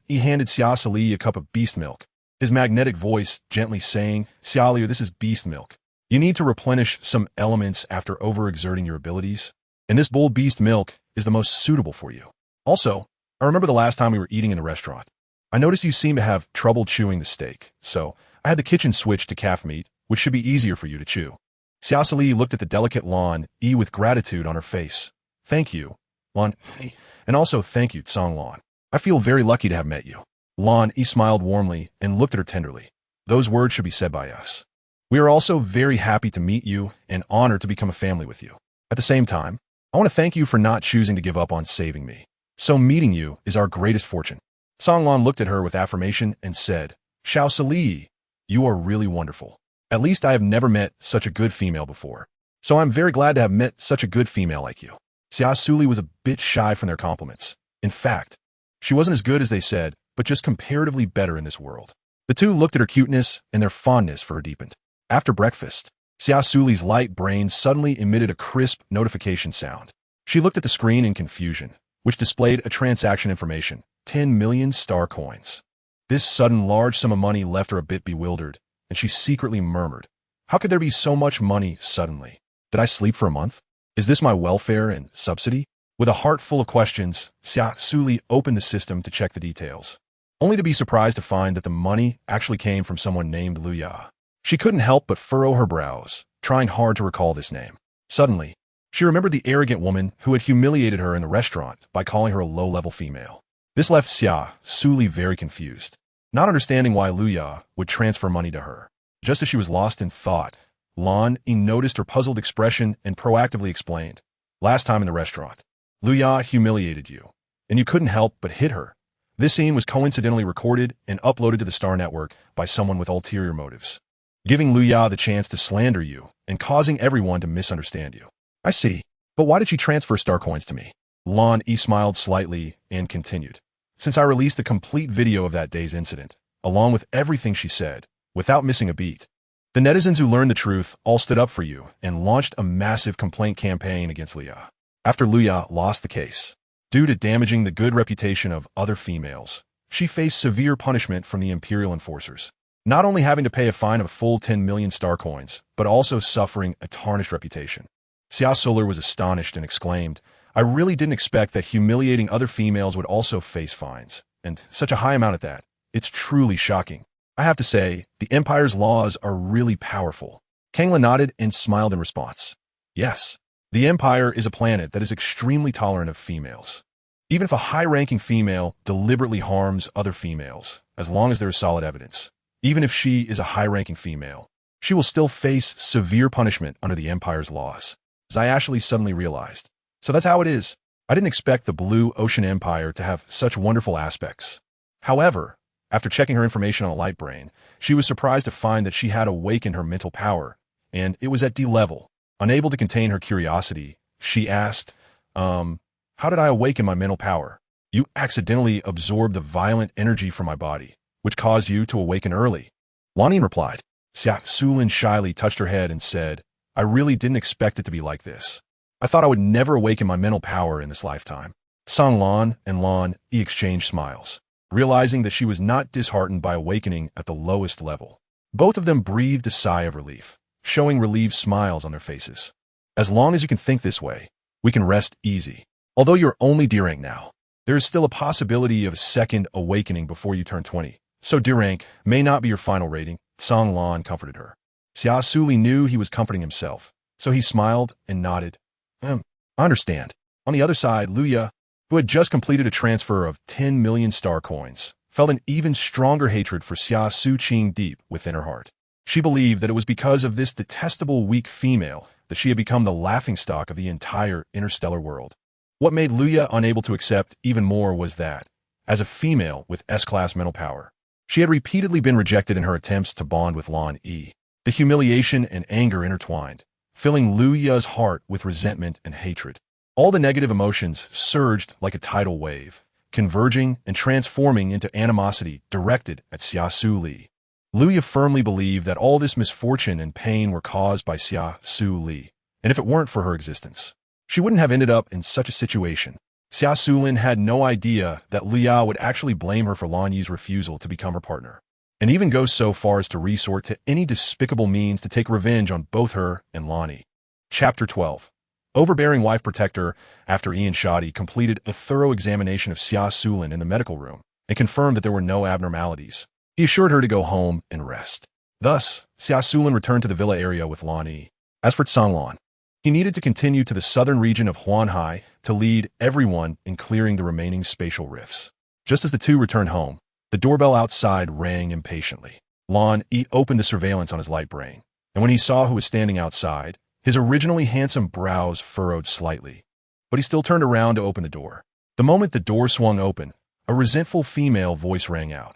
He handed Xia Suli a cup of beast milk, his magnetic voice gently saying, "Xia Li, this is beast milk. You need to replenish some elements after overexerting your abilities, and this bold beast milk is the most suitable for you. Also, I remember the last time we were eating in the restaurant. I noticed you seem to have trouble chewing the steak, so I had the kitchen switch to calf meat, which should be easier for you to chew." Xia Suli looked at the delicate Lan Yi with gratitude on her face. "Thank you, Lan Yi, and also thank you, Songlan. I feel very lucky to have met you." Lan Yi smiled warmly and looked at her tenderly. "Those words should be said by us. We are also very happy to meet you and honored to become a family with you. At the same time, I want to thank you for not choosing to give up on saving me. So meeting you is our greatest fortune." Songlan looked at her with affirmation and said, "Xia Suli, you are really wonderful. At least I have never met such a good female before. So I'm very glad to have met such a good female like you." Xia Suli was a bit shy from their compliments. In fact, she wasn't as good as they said, but just comparatively better in this world. The two looked at her cuteness, and their fondness for her deepened. After breakfast, Xia Suli's light brain suddenly emitted a crisp notification sound. She looked at the screen in confusion, which displayed a transaction information, 10 million star coins. This sudden large sum of money left her a bit bewildered, and she secretly murmured, "How could there be so much money suddenly? Did I sleep for a month? Is this my welfare and subsidy?" With a heart full of questions, Xia Suli opened the system to check the details, only to be surprised to find that the money actually came from someone named Luya. She couldn't help but furrow her brows, trying hard to recall this name. Suddenly, she remembered the arrogant woman who had humiliated her in the restaurant by calling her a low-level female. This left Xia Suli very confused, not understanding why Luya would transfer money to her. Just as she was lost in thought, Lan Yi noticed her puzzled expression and proactively explained, "Last time in the restaurant, Luya humiliated you, and you couldn't help but hit her. This scene was coincidentally recorded and uploaded to the Star Network by someone with ulterior motives, giving Luya the chance to slander you and causing everyone to misunderstand you." "I see. But why did she transfer star coins to me?" Lan Yi smiled slightly and continued, "Since I released the complete video of that day's incident, along with everything she said, without missing a beat, the netizens who learned the truth all stood up for you and launched a massive complaint campaign against Luya. After Luya lost the case, due to damaging the good reputation of other females, she faced severe punishment from the Imperial enforcers, not only having to pay a fine of a full 10 million star coins, but also suffering a tarnished reputation." Xia Suli was astonished and exclaimed, "I really didn't expect that humiliating other females would also face fines, and such a high amount at that. It's truly shocking. I have to say, the Empire's laws are really powerful." Kangla nodded and smiled in response. Yes, the Empire is a planet that is extremely tolerant of females. Even if a high-ranking female deliberately harms other females, as long as there is solid evidence, even if she is a high-ranking female, she will still face severe punishment under the Empire's laws. Xia suddenly realized. So that's how it is. I didn't expect the Blue Ocean Empire to have such wonderful aspects. However, after checking her information on a light brain, she was surprised to find that she had awakened her mental power, and it was at D level. Unable to contain her curiosity, she asked, how did I awaken my mental power? You accidentally absorbed the violent energy from my body, which caused you to awaken early. Lanyin replied. Xia Suli shyly touched her head and said, I really didn't expect it to be like this. I thought I would never awaken my mental power in this lifetime. Song Lan and Lan Yi exchanged smiles, realizing that she was not disheartened by awakening at the lowest level. Both of them breathed a sigh of relief, showing relieved smiles on their faces. As long as you can think this way, we can rest easy. Although you're only D rank now, there is still a possibility of a second awakening before you turn 20. So D rank may not be your final rating. Song Lan comforted her. Xia Suli knew he was comforting himself, so he smiled and nodded. I understand. On the other side, Luya, who had just completed a transfer of 10 million star coins, felt an even stronger hatred for Xia Suli deep within her heart. She believed that it was because of this detestable weak female that she had become the laughingstock of the entire interstellar world. What made Luya unable to accept even more was that, as a female with S-class mental power, she had repeatedly been rejected in her attempts to bond with Lan Yi. The humiliation and anger intertwined, filling Luya's heart with resentment and hatred. All the negative emotions surged like a tidal wave, converging and transforming into animosity directed at Xia Suli. Luya firmly believed that all this misfortune and pain were caused by Xia Suli, and if it weren't for her existence, she wouldn't have ended up in such a situation. Xia Suli had no idea that Luya would actually blame her for Lan Yi's refusal to become her partner, and even go so far as to resort to any despicable means to take revenge on both her and Lan Yi. Chapter 12. Overbearing wife protector. After Ian Shoddy completed a thorough examination of Xia Suli in the medical room and confirmed that there were no abnormalities, he assured her to go home and rest. Thus, Xia Suli returned to the villa area with Lan Yi. As for Song Lan, he needed to continue to the southern region of Huanhai to lead everyone in clearing the remaining spatial rifts. Just as the two returned home, the doorbell outside rang impatiently. Lan Yi opened the surveillance on his light brain, and when he saw who was standing outside, his originally handsome brows furrowed slightly. But he still turned around to open the door. The moment the door swung open, a resentful female voice rang out.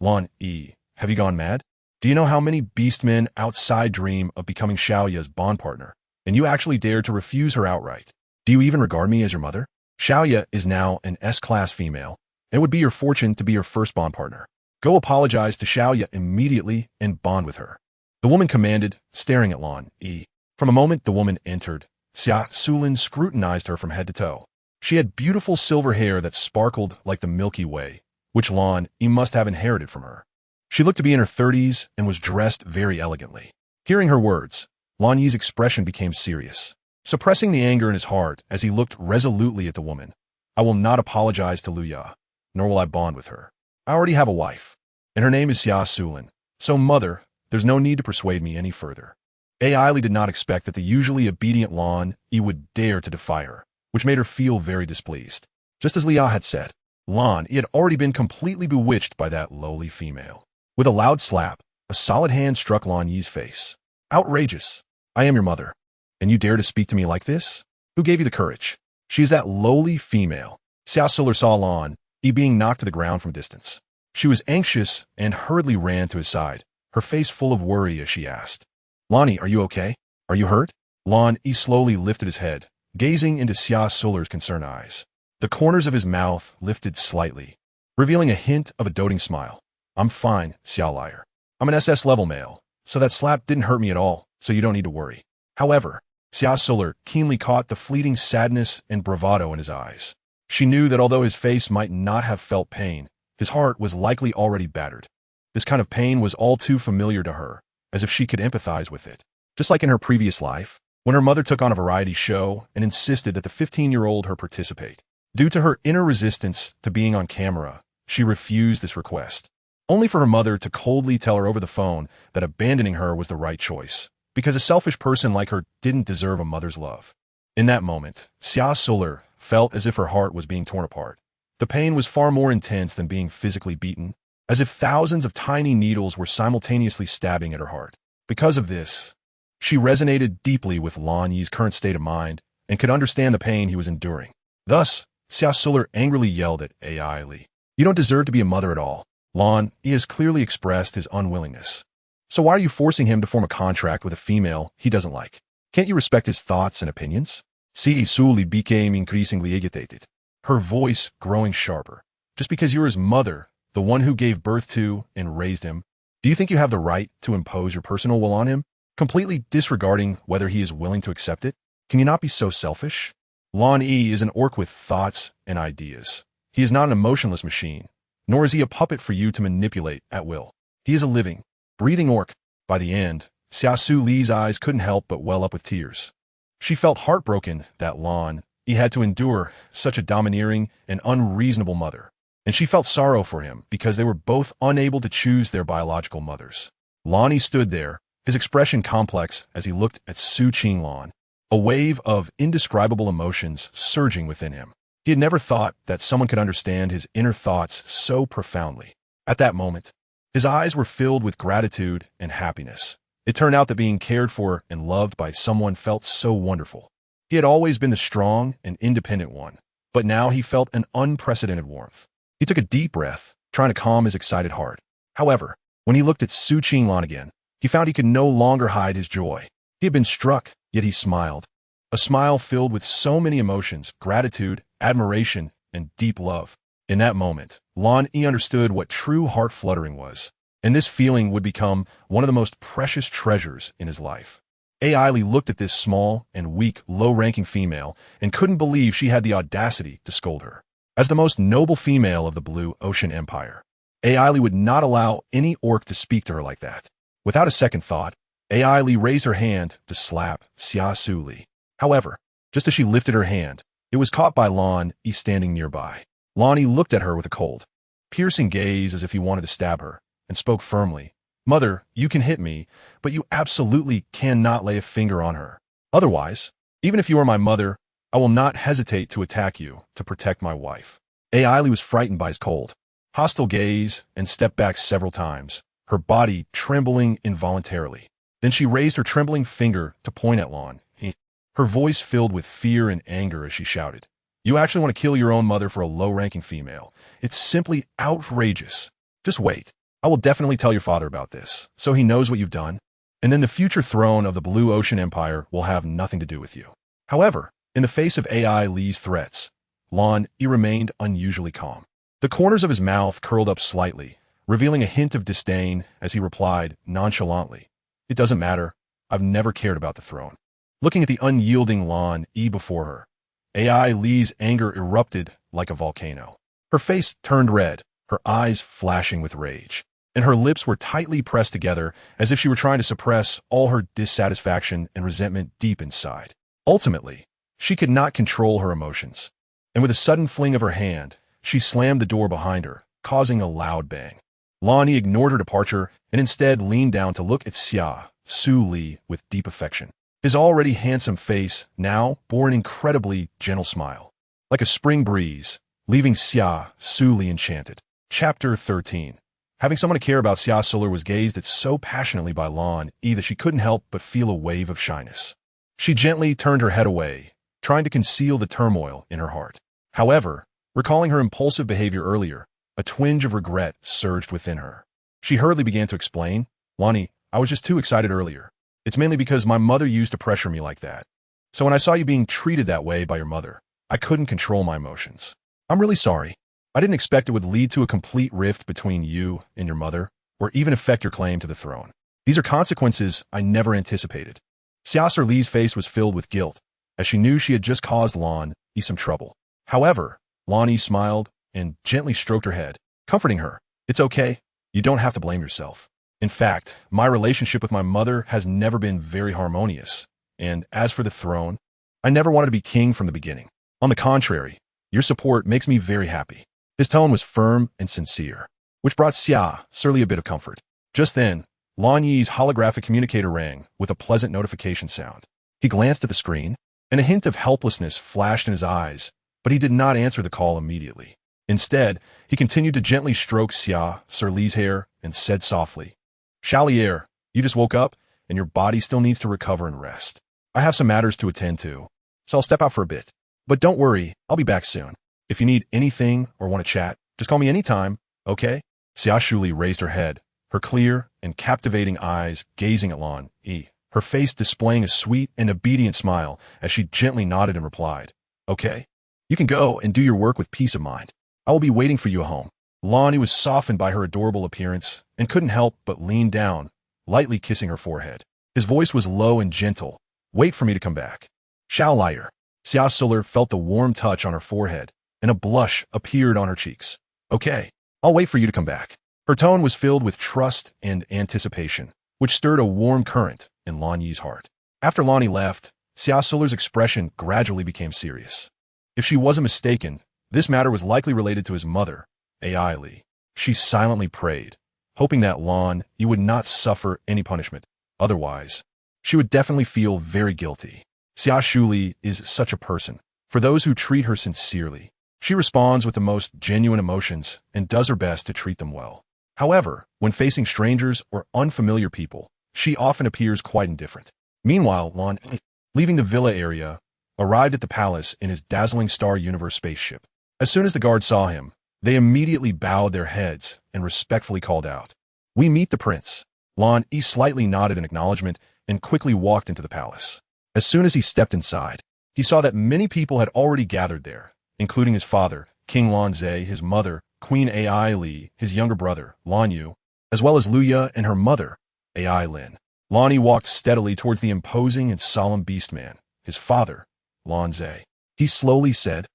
Lan Yi, have you gone mad? Do you know how many beastmen outside dream of becoming Xiaoya's bond partner? And you actually dare to refuse her outright. Do you even regard me as your mother? Xiaoya is now an S-class female, and it would be your fortune to be her first bond partner. Go apologize to Xiaoya immediately and bond with her. The woman commanded, staring at Lan Yi. From a moment the woman entered, Xia Suli scrutinized her from head to toe. She had beautiful silver hair that sparkled like the Milky Way, which Lan Yi must have inherited from her. She looked to be in her 30s and was dressed very elegantly. Hearing her words, Lan Yi's expression became serious, suppressing the anger in his heart as he looked resolutely at the woman. I will not apologize to Luya, nor will I bond with her. I already have a wife, and her name is Xia Suli. So, mother, there's no need to persuade me any further. Eyesto did not expect that the usually obedient Lan Yi would dare to defy her, which made her feel very displeased. Just as Liao had said, Lan Yi had already been completely bewitched by that lowly female. With a loud slap, a solid hand struck Lan Yi's face. Outrageous! I am your mother, and you dare to speak to me like this? Who gave you the courage? She is that lowly female. Xia Suli saw Lan Yi being knocked to the ground from a distance. She was anxious and hurriedly ran to his side, her face full of worry as she asked, Lan Yi, are you okay? Are you hurt? Lan Yi slowly lifted his head, gazing into Xia Suli's concerned eyes. The corners of his mouth lifted slightly, revealing a hint of a doting smile. I'm fine, Xia Liar. I'm an SS level male, so that slap didn't hurt me at all, so you don't need to worry. However, Xia Suli keenly caught the fleeting sadness and bravado in his eyes. She knew that although his face might not have felt pain, his heart was likely already battered. This kind of pain was all too familiar to her, as if she could empathize with it. Just like in her previous life, when her mother took on a variety show and insisted that the 15-year-old her participate. Due to her inner resistance to being on camera, she refused this request, only for her mother to coldly tell her over the phone that abandoning her was the right choice, because a selfish person like her didn't deserve a mother's love. In that moment, Xia Suli felt as if her heart was being torn apart. The pain was far more intense than being physically beaten, as if thousands of tiny needles were simultaneously stabbing at her heart. Because of this, she resonated deeply with Lan Yi's current state of mind and could understand the pain he was enduring. Thus, Xia Suli angrily yelled at Eyesto, "You don't deserve to be a mother at all. Lan Yi has clearly expressed his unwillingness. So why are you forcing him to form a contract with a female he doesn't like? Can't you respect his thoughts and opinions?" Xia Suli became increasingly agitated, her voice growing sharper. "Just because you're his mother, the one who gave birth to and raised him, do you think you have the right to impose your personal will on him, completely disregarding whether he is willing to accept it? Can you not be so selfish? Lan Yi is an orc with thoughts and ideas. He is not an emotionless machine, nor is he a puppet for you to manipulate at will. He is a living, breathing orc." By the end, Xia Suli's eyes couldn't help but well up with tears. She felt heartbroken that Lan Yi had to endure such a domineering and unreasonable mother, and she felt sorrow for him because they were both unable to choose their biological mothers. Lan Yi stood there, his expression complex as he looked at Su Qinglan, a wave of indescribable emotions surging within him. He had never thought that someone could understand his inner thoughts so profoundly. At that moment, his eyes were filled with gratitude and happiness. It turned out that being cared for and loved by someone felt so wonderful. He had always been the strong and independent one, but now he felt an unprecedented warmth. He took a deep breath, trying to calm his excited heart. However, when he looked at Su Qinglan again, he found he could no longer hide his joy. He had been struck, yet he smiled. A smile filled with so many emotions: gratitude, admiration, and deep love. In that moment, Lan Yi understood what true heart fluttering was, and this feeling would become one of the most precious treasures in his life. Eyesto looked at this small and weak, low-ranking female and couldn't believe she had the audacity to scold her. As the most noble female of the Blue Ocean Empire, Eyesto would not allow any orc to speak to her like that. Without a second thought, Eyesto raised her hand to slap Xia Suli. However, just as she lifted her hand, it was caught by Lan Yi standing nearby. Lan Yi looked at her with a cold, piercing gaze as if he wanted to stab her, and spoke firmly. "Mother, you can hit me, but you absolutely cannot lay a finger on her. Otherwise, even if you are my mother, I will not hesitate to attack you to protect my wife." Eyesto was frightened by his cold, hostile gaze and stepped back several times, her body trembling involuntarily. Then she raised her trembling finger to point at Lan Yi, her voice filled with fear and anger as she shouted, "You actually want to kill your own mother for a low-ranking female? It's simply outrageous. Just wait. I will definitely tell your father about this, so he knows what you've done, and then the future throne of the Blue Ocean Empire will have nothing to do with you." However, in the face of Eyesto's threats, Lan Yi remained unusually calm. The corners of his mouth curled up slightly, revealing a hint of disdain as he replied nonchalantly, "It doesn't matter. I've never cared about the throne." Looking at the unyielding Lan Yi before her, Eyesto's anger erupted like a volcano. Her face turned red, her eyes flashing with rage, and her lips were tightly pressed together as if she were trying to suppress all her dissatisfaction and resentment deep inside. Ultimately, she could not control her emotions, and with a sudden fling of her hand, she slammed the door behind her, causing a loud bang. Lan Yi ignored her departure and instead leaned down to look at Xia Suli with deep affection. His already handsome face now bore an incredibly gentle smile, like a spring breeze, leaving Xia Suli enchanted. Chapter 13. Having someone to care about, Xia Suli was gazed at so passionately by Lan Yi that she couldn't help but feel a wave of shyness. She gently turned her head away, trying to conceal the turmoil in her heart. However, recalling her impulsive behavior earlier, a twinge of regret surged within her. She hurriedly began to explain, "Lan Yi, I was just too excited earlier. It's mainly because my mother used to pressure me like that. So when I saw you being treated that way by your mother, I couldn't control my emotions. I'm really sorry. I didn't expect it would lead to a complete rift between you and your mother, or even affect your claim to the throne. These are consequences I never anticipated." Xia Suli's face was filled with guilt, as she knew she had just caused Lan Yi some trouble. However, Lan Yi smiled and gently stroked her head, comforting her. "It's okay. You don't have to blame yourself. In fact, my relationship with my mother has never been very harmonious, and as for the throne, I never wanted to be king from the beginning. On the contrary, your support makes me very happy." His tone was firm and sincere, which brought Xia Suli a bit of comfort. Just then, Lan Yi's holographic communicator rang with a pleasant notification sound. He glanced at the screen, and a hint of helplessness flashed in his eyes, but he did not answer the call immediately. Instead, he continued to gently stroke Xia Suli's hair and said softly, "Chalier, you just woke up, and your body still needs to recover and rest. I have some matters to attend to, so I'll step out for a bit. But don't worry, I'll be back soon. If you need anything or want to chat, just call me anytime, okay?" Xia Suli raised her head, her clear and captivating eyes gazing at Lan Yi, her face displaying a sweet and obedient smile as she gently nodded and replied, "Okay. You can go and do your work with peace of mind. I will be waiting for you at home." Lan Yi was softened by her adorable appearance and couldn't help but lean down, lightly kissing her forehead. His voice was low and gentle. "Wait for me to come back." Chalier. Xia Suli felt the warm touch on her forehead, and a blush appeared on her cheeks. "Okay, I'll wait for you to come back." Her tone was filled with trust and anticipation, which stirred a warm current in Lan Yi's heart. After Lan Yi left, Xia Suli's expression gradually became serious. If she wasn't mistaken, this matter was likely related to his mother, Li. She silently prayed, hoping that Lan Yi would not suffer any punishment. Otherwise, she would definitely feel very guilty. Xia Suli is such a person. For those who treat her sincerely, she responds with the most genuine emotions and does her best to treat them well. However, when facing strangers or unfamiliar people, she often appears quite indifferent. Meanwhile, Lan Yi, leaving the villa area, arrived at the palace in his dazzling Star Universe spaceship. As soon as the guards saw him, they immediately bowed their heads and respectfully called out, "We meet the prince." Lan Yi slightly nodded in acknowledgement and quickly walked into the palace. As soon as he stepped inside, he saw that many people had already gathered there, including his father, King Lanze, his mother, Queen Ai Li, his younger brother, Lan Yu, as well as Luya and her mother, Ai Lin. Lan Yi walked steadily towards the imposing and solemn beastman, his father, Lanze. He slowly said,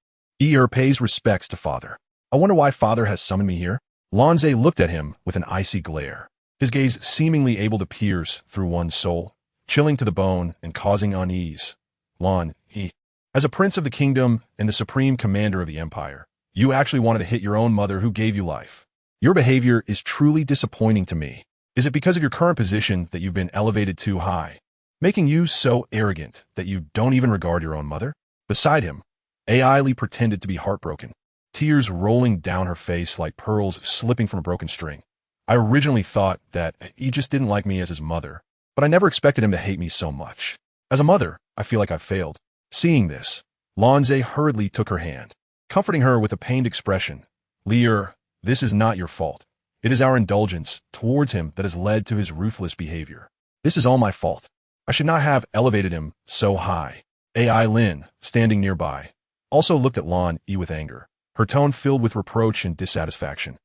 pays respects to father. I wonder why father has summoned me here?" Lanze looked at him with an icy glare, his gaze seemingly able to pierce through one's soul, chilling to the bone and causing unease. "Lan Yi, as a prince of the kingdom and the supreme commander of the empire, you actually wanted to hit your own mother who gave you life. Your behavior is truly disappointing to me. Is it because of your current position that you've been elevated too high, making you so arrogant that you don't even regard your own mother?" Beside him, Ai Li pretended to be heartbroken, tears rolling down her face like pearls slipping from a broken string. "I originally thought that he just didn't like me as his mother, but I never expected him to hate me so much. As a mother, I feel like I've failed." Seeing this, Lanze hurriedly took her hand, comforting her with a pained expression. "Lear, this is not your fault. It is our indulgence towards him that has led to his ruthless behavior. This is all my fault. I should not have elevated him so high." Ai Lin, standing nearby, also looked at Lan Yi with anger, her tone filled with reproach and dissatisfaction.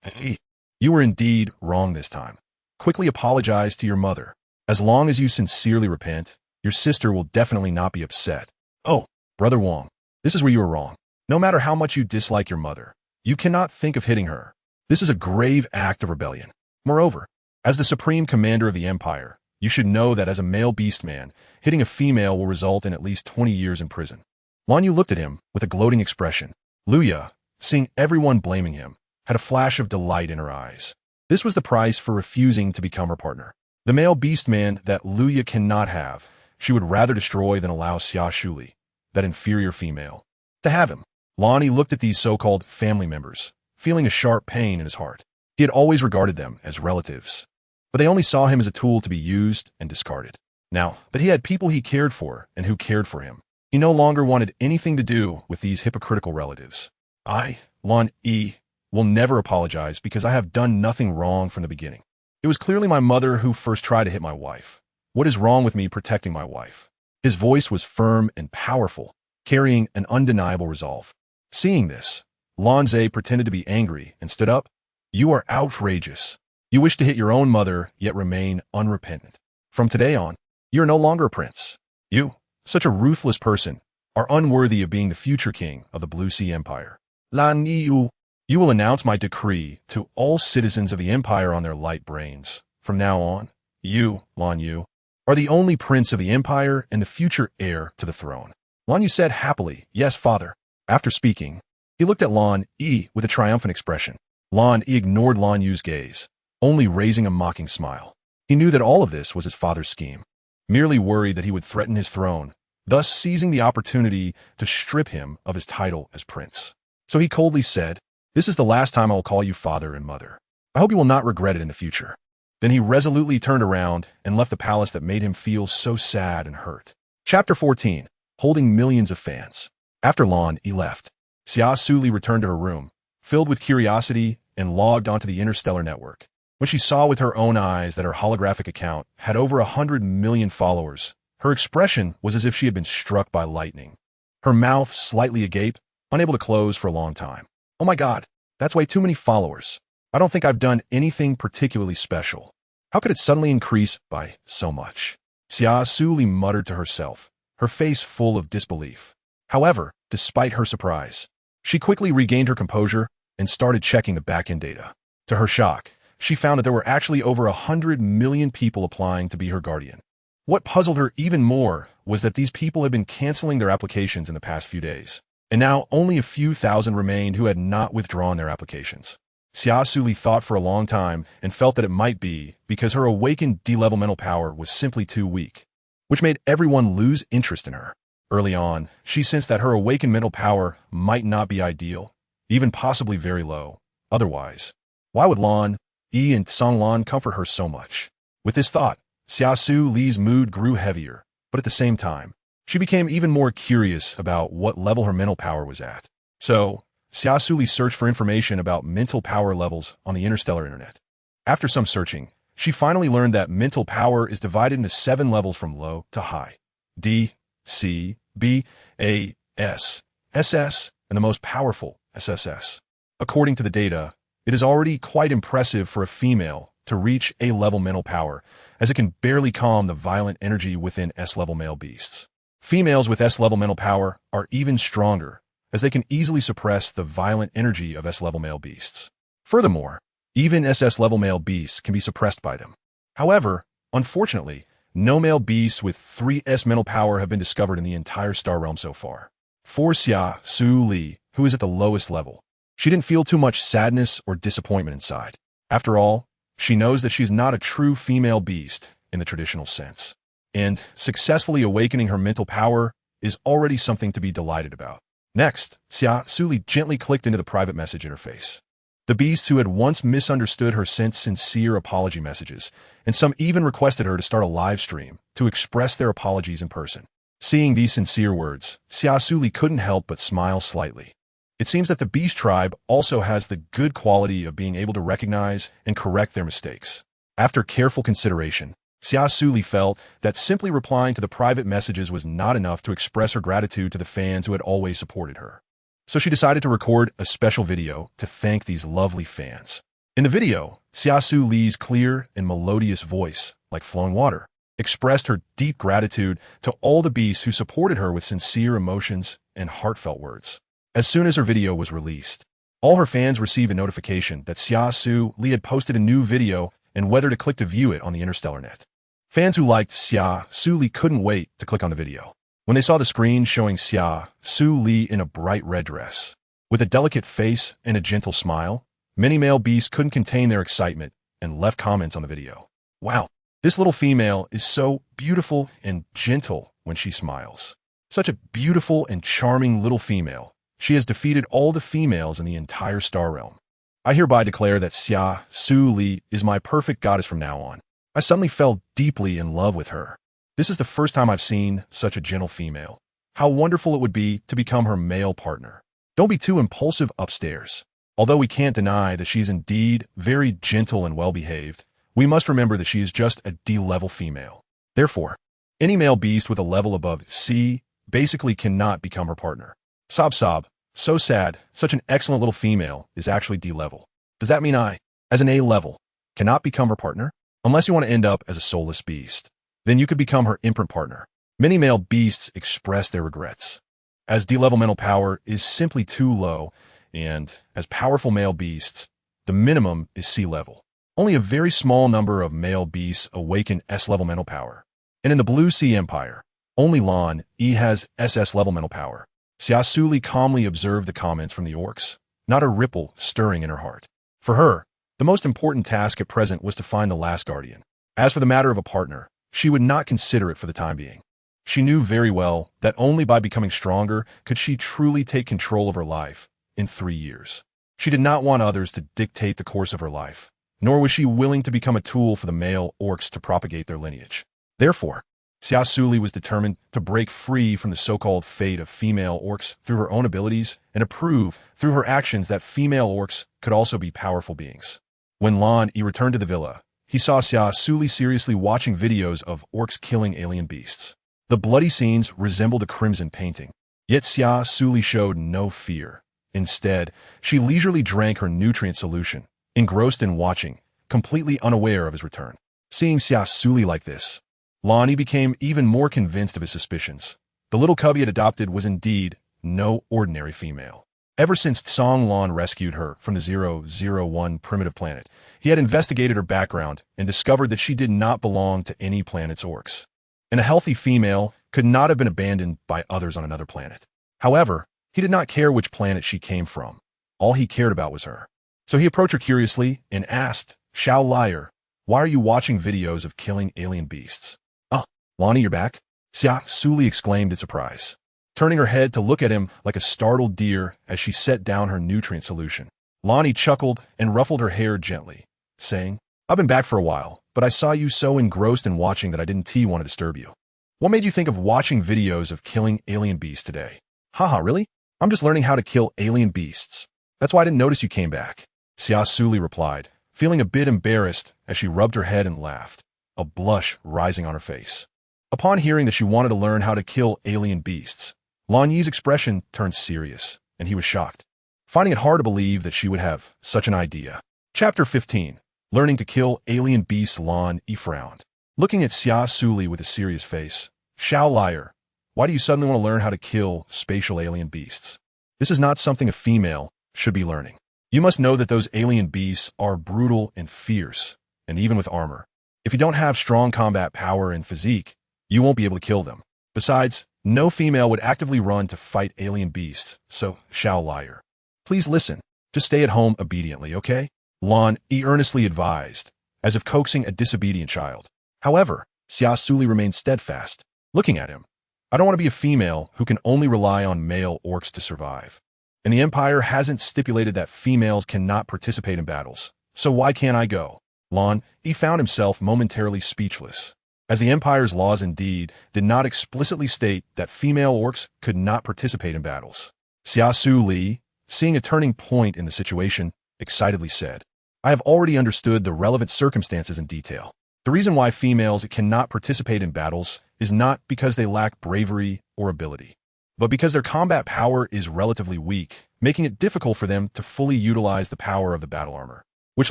"Hey, you were indeed wrong this time. Quickly apologize to your mother. As long as you sincerely repent, your sister will definitely not be upset. Oh, Brother Wang, this is where you are wrong. No matter how much you dislike your mother, you cannot think of hitting her. This is a grave act of rebellion. Moreover, as the supreme commander of the empire, you should know that as a male beastman, hitting a female will result in at least 20 years in prison." Lan Yu looked at him with a gloating expression. Luya, seeing everyone blaming him, had a flash of delight in her eyes. This was the price for refusing to become her partner. The male beastman that Luya cannot have, she would rather destroy than allow Xia Suli, that inferior female, to have him. Lan Yi looked at these so-called family members, feeling a sharp pain in his heart. He had always regarded them as relatives, but they only saw him as a tool to be used and discarded. Now that he had people he cared for and who cared for him, he no longer wanted anything to do with these hypocritical relatives. "I, Lan Yi, will never apologize because I have done nothing wrong from the beginning. It was clearly my mother who first tried to hit my wife. What is wrong with me protecting my wife?" His voice was firm and powerful, carrying an undeniable resolve. Seeing this, Lanze pretended to be angry and stood up. "You are outrageous. You wish to hit your own mother, yet remain unrepentant. From today on, you are no longer a prince. You, such a ruthless person, are unworthy of being the future king of the Blue Sea Empire. Lan Yi, you will announce my decree to all citizens of the empire on their light brains. From now on, you, Lan Yu, are the only prince of the empire and the future heir to the throne." Lan Yu said happily, "Yes, father." After speaking, he looked at Lan Yi with a triumphant expression. Lan Yi ignored Lan Yu's gaze, only raising a mocking smile. He knew that all of this was his father's scheme, merely worried that he would threaten his throne, thus seizing the opportunity to strip him of his title as prince. So he coldly said, "This is the last time I will call you father and mother. I hope you will not regret it in the future." Then he resolutely turned around and left the palace that made him feel so sad and hurt. Chapter 14. Holding millions of fans. After Lan Yi left, Xia Suli returned to her room, filled with curiosity, and logged onto the interstellar network. When she saw with her own eyes that her holographic account had over 100 million followers, her expression was as if she had been struck by lightning. Her mouth slightly agape, unable to close for a long time. "Oh my God, that's way too many followers. I don't think I've done anything particularly special. How could it suddenly increase by so much?" Xia Suli muttered to herself, her face full of disbelief. However, despite her surprise, she quickly regained her composure and started checking the back-end data. To her shock, she found that there were actually over 100 million people applying to be her guardian. What puzzled her even more was that these people had been canceling their applications in the past few days, and now only a few thousand remained who had not withdrawn their applications. Xia Suli thought for a long time and felt that it might be because her awakened D-level mental power was simply too weak, which made everyone lose interest in her. Early on, she sensed that her awakened mental power might not be ideal, even possibly very low. Otherwise, why would Lan Yi and Songlan comfort her so much? With this thought, Xia Suli's mood grew heavier, but at the same time, she became even more curious about what level her mental power was at. So, Xia Suli searched for information about mental power levels on the interstellar internet. After some searching, she finally learned that mental power is divided into 7 levels from low to high: D, C, B, A, S, SS, and the most powerful, SSS. According to the data, it is already quite impressive for a female to reach A-level mental power, as it can barely calm the violent energy within S-level male beasts. Females with S-level mental power are even stronger, as they can easily suppress the violent energy of S-level male beasts. Furthermore, even SS-level male beasts can be suppressed by them. However, unfortunately, no male beasts with 3S mental power have been discovered in the entire star realm so far. For Xia Suli, who is at the lowest level, she didn't feel too much sadness or disappointment inside. After all, she knows that she's not a true female beast in the traditional sense, and successfully awakening her mental power is already something to be delighted about. Next, Xia Suli gently clicked into the private message interface. The beasts who had once misunderstood her sent sincere apology messages, and some even requested her to start a live stream to express their apologies in person. Seeing these sincere words, Xia Suli couldn't help but smile slightly. It seems that the beast tribe also has the good quality of being able to recognize and correct their mistakes. After careful consideration, Xia Suli felt that simply replying to the private messages was not enough to express her gratitude to the fans who had always supported her. So she decided to record a special video to thank these lovely fans. In the video, Xia Suli's clear and melodious voice, like flowing water, expressed her deep gratitude to all the beasts who supported her with sincere emotions and heartfelt words. As soon as her video was released, all her fans received a notification that Xia Suli had posted a new video and whether to click to view it on the interstellar net. Fans who liked Xia Suli couldn't wait to click on the video. When they saw the screen showing Xia Suli in a bright red dress, with a delicate face and a gentle smile, many male beasts couldn't contain their excitement and left comments on the video. "Wow, this little female is so beautiful and gentle when she smiles. Such a beautiful and charming little female. She has defeated all the females in the entire star realm. I hereby declare that Xia Suli is my perfect goddess from now on. I suddenly fell deeply in love with her. This is the first time I've seen such a gentle female. How wonderful it would be to become her male partner. Don't be too impulsive upstairs. Although we can't deny that she's indeed very gentle and well-behaved, we must remember that she is just a D-level female. Therefore, any male beast with a level above C basically cannot become her partner. Sob sob. So sad, such an excellent little female is actually D-level. Does that mean I, as an A-level, cannot become her partner? Unless you want to end up as a soulless beast. Then you could become her imprint partner. Many male beasts express their regrets, as D-level mental power is simply too low, and as powerful male beasts, the minimum is C-level. Only a very small number of male beasts awaken S-level mental power. And in the Blue Sea Empire, only Lan Yi has SS-level mental power. Xia Suli calmly observed the comments from the orcs, not a ripple stirring in her heart. For her, the most important task at present was to find the last guardian. As for the matter of a partner, she would not consider it for the time being. She knew very well that only by becoming stronger could she truly take control of her life in 3 years. She did not want others to dictate the course of her life, nor was she willing to become a tool for the male orcs to propagate their lineage. Therefore, Xia Suli was determined to break free from the so-called fate of female orcs through her own abilities and to prove through her actions that female orcs could also be powerful beings. When Lan Yi returned to the villa, he saw Xia Suli seriously watching videos of orcs killing alien beasts. The bloody scenes resembled a crimson painting, yet Xia Suli showed no fear. Instead, she leisurely drank her nutrient solution, engrossed in watching, completely unaware of his return. Seeing Xia Suli like this, Lan Yi became even more convinced of his suspicions. The little cub he had adopted was indeed no ordinary female. Ever since Tsong Lan rescued her from the 001 primitive planet, he had investigated her background and discovered that she did not belong to any planet's orcs. And a healthy female could not have been abandoned by others on another planet. However, he did not care which planet she came from. All he cared about was her. So he approached her curiously and asked, "Shao Liar, why are you watching videos of killing alien beasts?" "Oh, Lan Yi, you're back?" Xia Suli exclaimed in surprise, turning her head to look at him like a startled deer as she set down her nutrient solution. Lan Yi chuckled and ruffled her hair gently, saying, "I've been back for a while, but I saw you so engrossed in watching that I didn't want to disturb you. What made you think of watching videos of killing alien beasts today?" "Haha, really? I'm just learning how to kill alien beasts. That's why I didn't notice you came back," Xia Suli replied, feeling a bit embarrassed as she rubbed her head and laughed, a blush rising on her face. Upon hearing that she wanted to learn how to kill alien beasts, Lan Yi's expression turned serious, and he was shocked, finding it hard to believe that she would have such an idea. Chapter 15. Learning to kill alien beasts. Lan Yi frowned, looking at Xia Suli with a serious face. "Shao Liar, why do you suddenly want to learn how to kill spatial alien beasts? This is not something a female should be learning. You must know that those alien beasts are brutal and fierce, and even with armor. If you don't have strong combat power and physique, you won't be able to kill them. Besides, no female would actively run to fight alien beasts, so Shao Liar, please listen. Just stay at home obediently, okay?" Lan Yi earnestly advised, as if coaxing a disobedient child. However, Xia Suli remained steadfast, looking at him. "I don't want to be a female who can only rely on male orcs to survive. And the Empire hasn't stipulated that females cannot participate in battles, so why can't I go?" Lan Yi found himself momentarily speechless, as the Empire's laws indeed did not explicitly state that female orcs could not participate in battles. Xia Suli, seeing a turning point in the situation, excitedly said, "I have already understood the relevant circumstances in detail. The reason why females cannot participate in battles is not because they lack bravery or ability, but because their combat power is relatively weak, making it difficult for them to fully utilize the power of the battle armor, which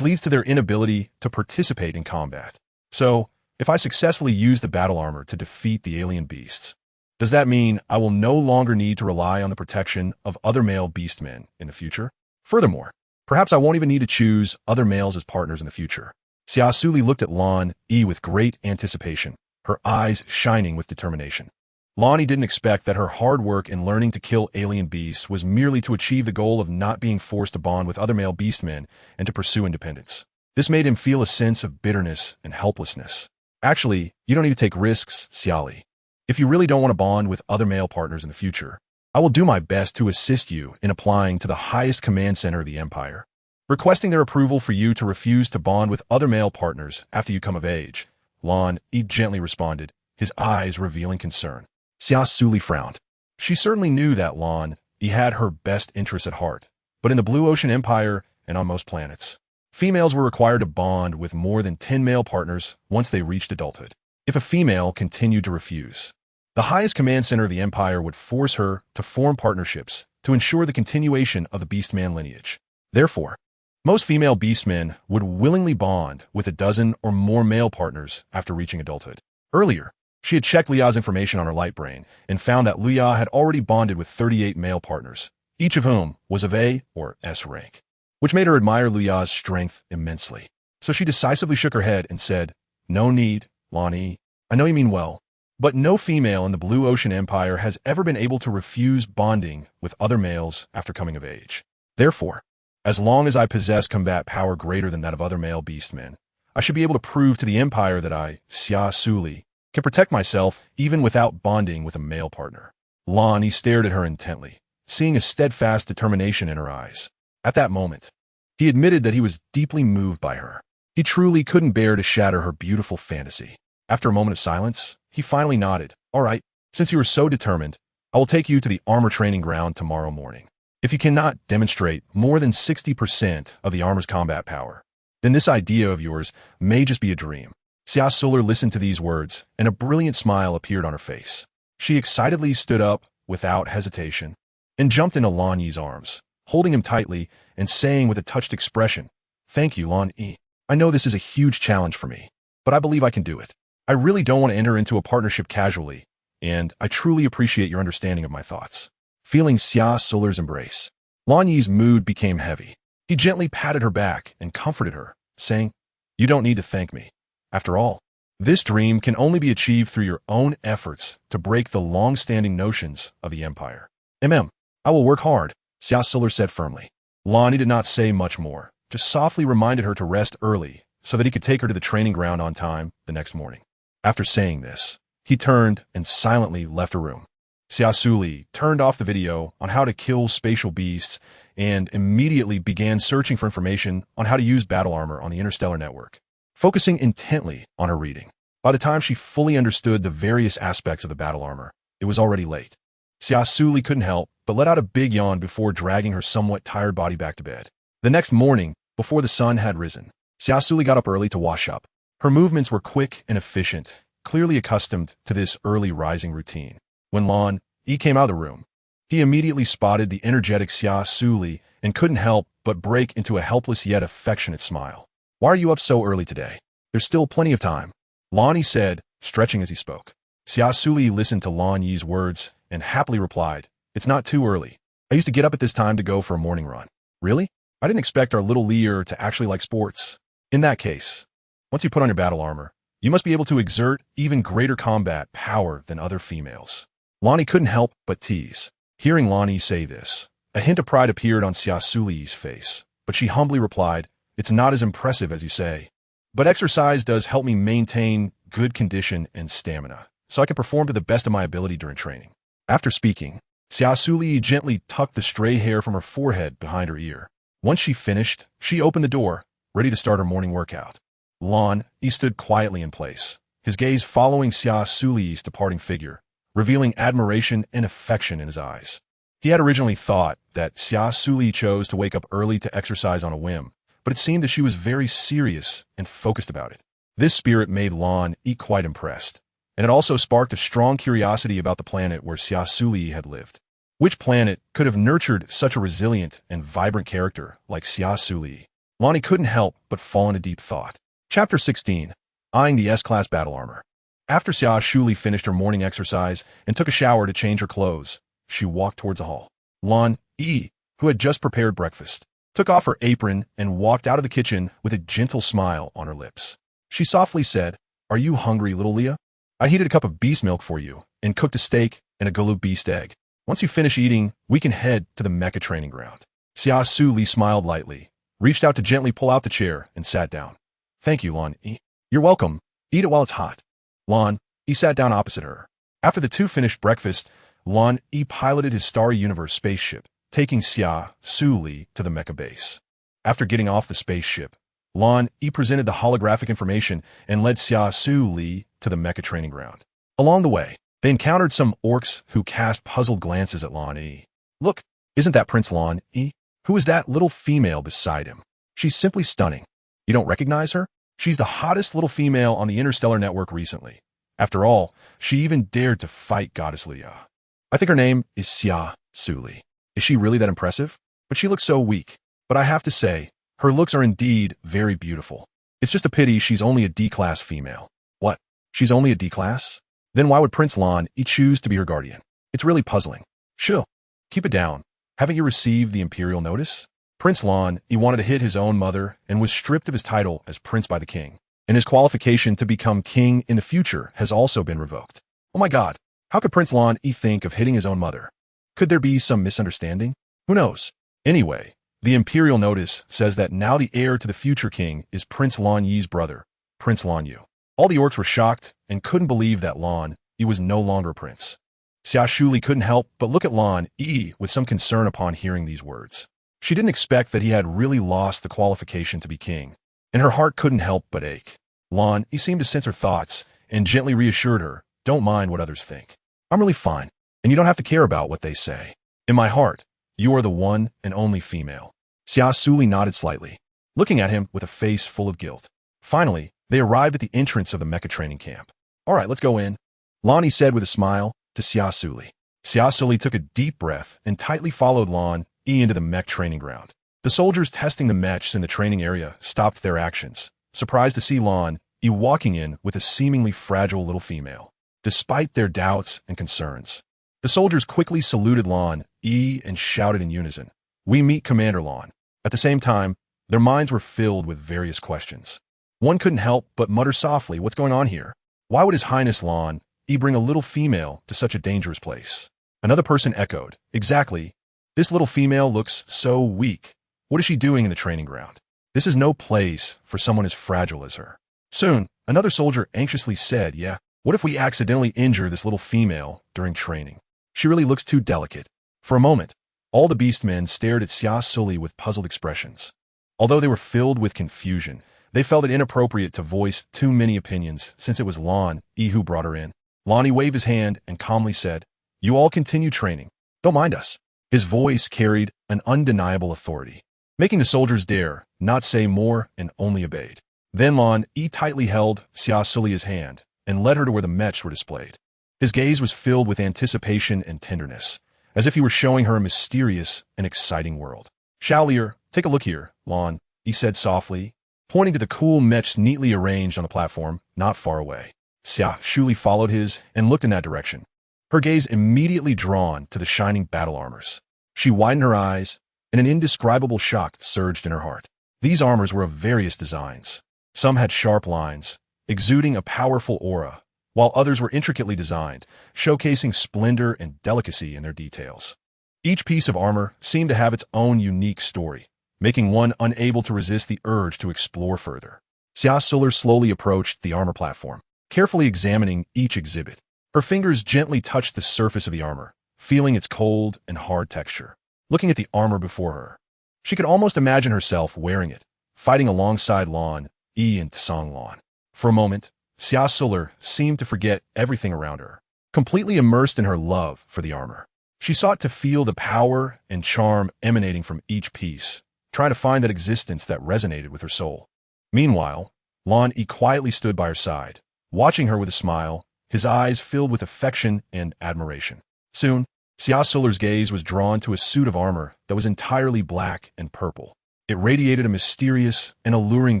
leads to their inability to participate in combat. So, if I successfully use the battle armor to defeat the alien beasts, does that mean I will no longer need to rely on the protection of other male beastmen in the future? Furthermore, perhaps I won't even need to choose other males as partners in the future." Xia Suli looked at Lan Yi with great anticipation, her eyes shining with determination. Lan Yi didn't expect that her hard work in learning to kill alien beasts was merely to achieve the goal of not being forced to bond with other male beastmen and to pursue independence. This made him feel a sense of bitterness and helplessness. "Actually, you don't need to take risks, Xiali. If you really don't want to bond with other male partners in the future, I will do my best to assist you in applying to the highest command center of the Empire, requesting their approval for you to refuse to bond with other male partners after you come of age," Lan Yi gently responded, his eyes revealing concern. Xia Suli frowned. She certainly knew that Lan Yi had her best interests at heart, but in the Blue Ocean Empire and on most planets, females were required to bond with more than 10 male partners once they reached adulthood. If a female continued to refuse, the highest command center of the Empire would force her to form partnerships to ensure the continuation of the beastman lineage. Therefore, most female beastmen would willingly bond with a dozen or more male partners after reaching adulthood. Earlier, she had checked Lia's information on her light brain and found that Lia had already bonded with 38 male partners, each of whom was of A or S rank, which made her admire Lia's strength immensely. So she decisively shook her head and said, "No need, Lan Yi. I know you mean well, but no female in the Blue Ocean Empire has ever been able to refuse bonding with other males after coming of age. Therefore, as long as I possess combat power greater than that of other male beastmen, I should be able to prove to the Empire that I, Xia Suli, can protect myself even without bonding with a male partner. Lan stared at her intently, seeing a steadfast determination in her eyes. At that moment, he admitted that he was deeply moved by her. He truly couldn't bear to shatter her beautiful fantasy. After a moment of silence, he finally nodded. All right, since you are so determined, I will take you to the armor training ground tomorrow morning. If you cannot demonstrate more than 60% of the armor's combat power, then this idea of yours may just be a dream. Xia Suli listened to these words, and a brilliant smile appeared on her face. She excitedly stood up without hesitation and jumped into Lan Yi's arms, holding him tightly and saying with a touched expression, "Thank you, Lan Yi. I know this is a huge challenge for me, but I believe I can do it. I really don't want to enter into a partnership casually, and I truly appreciate your understanding of my thoughts." Feeling Xia Suli's embrace, Lan Yi's mood became heavy. He gently patted her back and comforted her, saying, "You don't need to thank me. After all, this dream can only be achieved through your own efforts to break the long-standing notions of the Empire." I will work hard," Xia Suli said firmly. Lan Yi did not say much more, just softly reminded her to rest early so that he could take her to the training ground on time the next morning. After saying this, he turned and silently left her room. Xia Suli turned off the video on how to kill spatial beasts and immediately began searching for information on how to use battle armor on the interstellar network, focusing intently on her reading. By the time she fully understood the various aspects of the battle armor, it was already late. Xia Suli couldn't help but let out a big yawn before dragging her somewhat tired body back to bed. The next morning, before the sun had risen, Xia Suli got up early to wash up. Her movements were quick and efficient, clearly accustomed to this early rising routine. When Lan Yi came out of the room, he immediately spotted the energetic Xia Suli and couldn't help but break into a helpless yet affectionate smile. "Why are you up so early today? There's still plenty of time," Lan Yi said, stretching as he spoke. Xia Suli listened to Lan Yi's words and happily replied, "It's not too early. I used to get up at this time to go for a morning run." "Really? I didn't expect our little Lear to actually like sports." "In that case, once you put on your battle armor, you must be able to exert even greater combat power than other females." Lan Yi couldn't help but tease. Hearing Lan Yi say this, a hint of pride appeared on Xia Suli's face, but she humbly replied, "It's not as impressive as you say. But exercise does help me maintain good condition and stamina, so I can perform to the best of my ability during training." After speaking, Xia Suli gently tucked the stray hair from her forehead behind her ear. Once she finished, she opened the door, ready to start her morning workout. Lan Yi stood quietly in place, his gaze following Xia Suli's departing figure, revealing admiration and affection in his eyes. He had originally thought that Xia Suli chose to wake up early to exercise on a whim, but it seemed that she was very serious and focused about it. This spirit made Lan Yi quite impressed, and it also sparked a strong curiosity about the planet where Xia Suli had lived. Which planet could have nurtured such a resilient and vibrant character like Xia Suli? Lan Yi couldn't help but fall into deep thought. Chapter 16. Eyeing the S-Class Battle Armor. After Xia Suli finished her morning exercise and took a shower to change her clothes, she walked towards the hall. Lan Yi, who had just prepared breakfast, took off her apron and walked out of the kitchen with a gentle smile on her lips. She softly said, "Are you hungry, little Leah? I heated a cup of beast milk for you and cooked a steak and a galoob beast egg. Once you finish eating, we can head to the mecha training ground." Xia Suli smiled lightly, reached out to gently pull out the chair, and sat down. "Thank you, Lan Yi." "You're welcome. Eat it while it's hot." Lan Yi sat down opposite her. After the two finished breakfast, Lan Yi piloted his Starry Universe spaceship, taking Xia Suli to the mecha base. After getting off the spaceship, Lan Yi presented the holographic information and led Xia Suli to the mecha training ground. Along the way, they encountered some orcs who cast puzzled glances at Lan Yi. "Look, isn't that Prince Lan Yi? Who is that little female beside him? She's simply stunning. You don't recognize her? She's the hottest little female on the interstellar network recently. After all, she even dared to fight Goddess Leah. I think her name is Xia Suli. Is she really that impressive? But she looks so weak. But I have to say, her looks are indeed very beautiful. It's just a pity she's only a D-class female." "What? She's only a D-class? Then why would Prince Lan Yi choose to be her guardian? It's really puzzling." "Shoo, keep it down. Haven't you received the imperial notice? Prince Lan Yi wanted to hit his own mother and was stripped of his title as prince by the king. And his qualification to become king in the future has also been revoked. Oh my god, how could Prince Lan Yi think of hitting his own mother? Could there be some misunderstanding? Who knows? Anyway, the imperial notice says that now the heir to the future king is Prince Lan Yi's brother, Prince Lan Yu. All the orcs were shocked and couldn't believe that Lan Yu was no longer a prince. Xia Suli couldn't help but look at Lan Yu with some concern upon hearing these words. She didn't expect that he had really lost the qualification to be king, and her heart couldn't help but ache. Lan Yu seemed to sense her thoughts and gently reassured her, "Don't mind what others think. I'm really fine, and you don't have to care about what they say. In my heart, you are the one and only female." Xia Suli nodded slightly, looking at him with a face full of guilt. Finally, they arrived at the entrance of the mecha training camp. "All right, let's go in," Lan Yu said with a smile to Xia Suli. Xia Suli took a deep breath and tightly followed Lan Yu into the mech training ground. The soldiers testing the mechs in the training area stopped their actions, surprised to see Lan Yu walking in with a seemingly fragile little female. Despite their doubts and concerns, the soldiers quickly saluted Lan Yu and shouted in unison, "We meet Commander Lan." At the same time, their minds were filled with various questions. One couldn't help but mutter softly, "What's going on here? Why would His Highness Lan Yu bring a little female to such a dangerous place?" Another person echoed, "Exactly. This little female looks so weak. What is she doing in the training ground? This is no place for someone as fragile as her." Soon, another soldier anxiously said, "Yeah, what if we accidentally injure this little female during training? She really looks too delicate." For a moment, all the beastmen stared at Xia Suli with puzzled expressions. Although they were filled with confusion, they felt it inappropriate to voice too many opinions since it was Lan Yu who brought her in. Lan Yu waved his hand and calmly said, "You all continue training. Don't mind us." His voice carried an undeniable authority, making the soldiers dare not say more and only obeyed. Then Lan Yu tightly held Xia Suli's hand and led her to where the mechs were displayed. His gaze was filled with anticipation and tenderness, as if he were showing her a mysterious and exciting world. "Shaolier, take a look here," Lan Yu said softly, pointing to the cool mechs neatly arranged on the platform not far away. Xia Suli followed his and looked in that direction, her gaze immediately drawn to the shining battle armors. She widened her eyes, and an indescribable shock surged in her heart. These armors were of various designs. Some had sharp lines, exuding a powerful aura, while others were intricately designed, showcasing splendor and delicacy in their details. Each piece of armor seemed to have its own unique story, making one unable to resist the urge to explore further. Xia Suli slowly approached the armor platform, carefully examining each exhibit. Her fingers gently touched the surface of the armor, feeling its cold and hard texture. Looking at the armor before her, she could almost imagine herself wearing it, fighting alongside Lan Yu and Tsang Lan. For a moment, Xia Suli seemed to forget everything around her, completely immersed in her love for the armor. She sought to feel the power and charm emanating from each piece, trying to find that existence that resonated with her soul. Meanwhile, Lan Yu quietly stood by her side, watching her with a smile, his eyes filled with affection and admiration. Soon, Xia Suli's gaze was drawn to a suit of armor that was entirely black and purple. It radiated a mysterious and alluring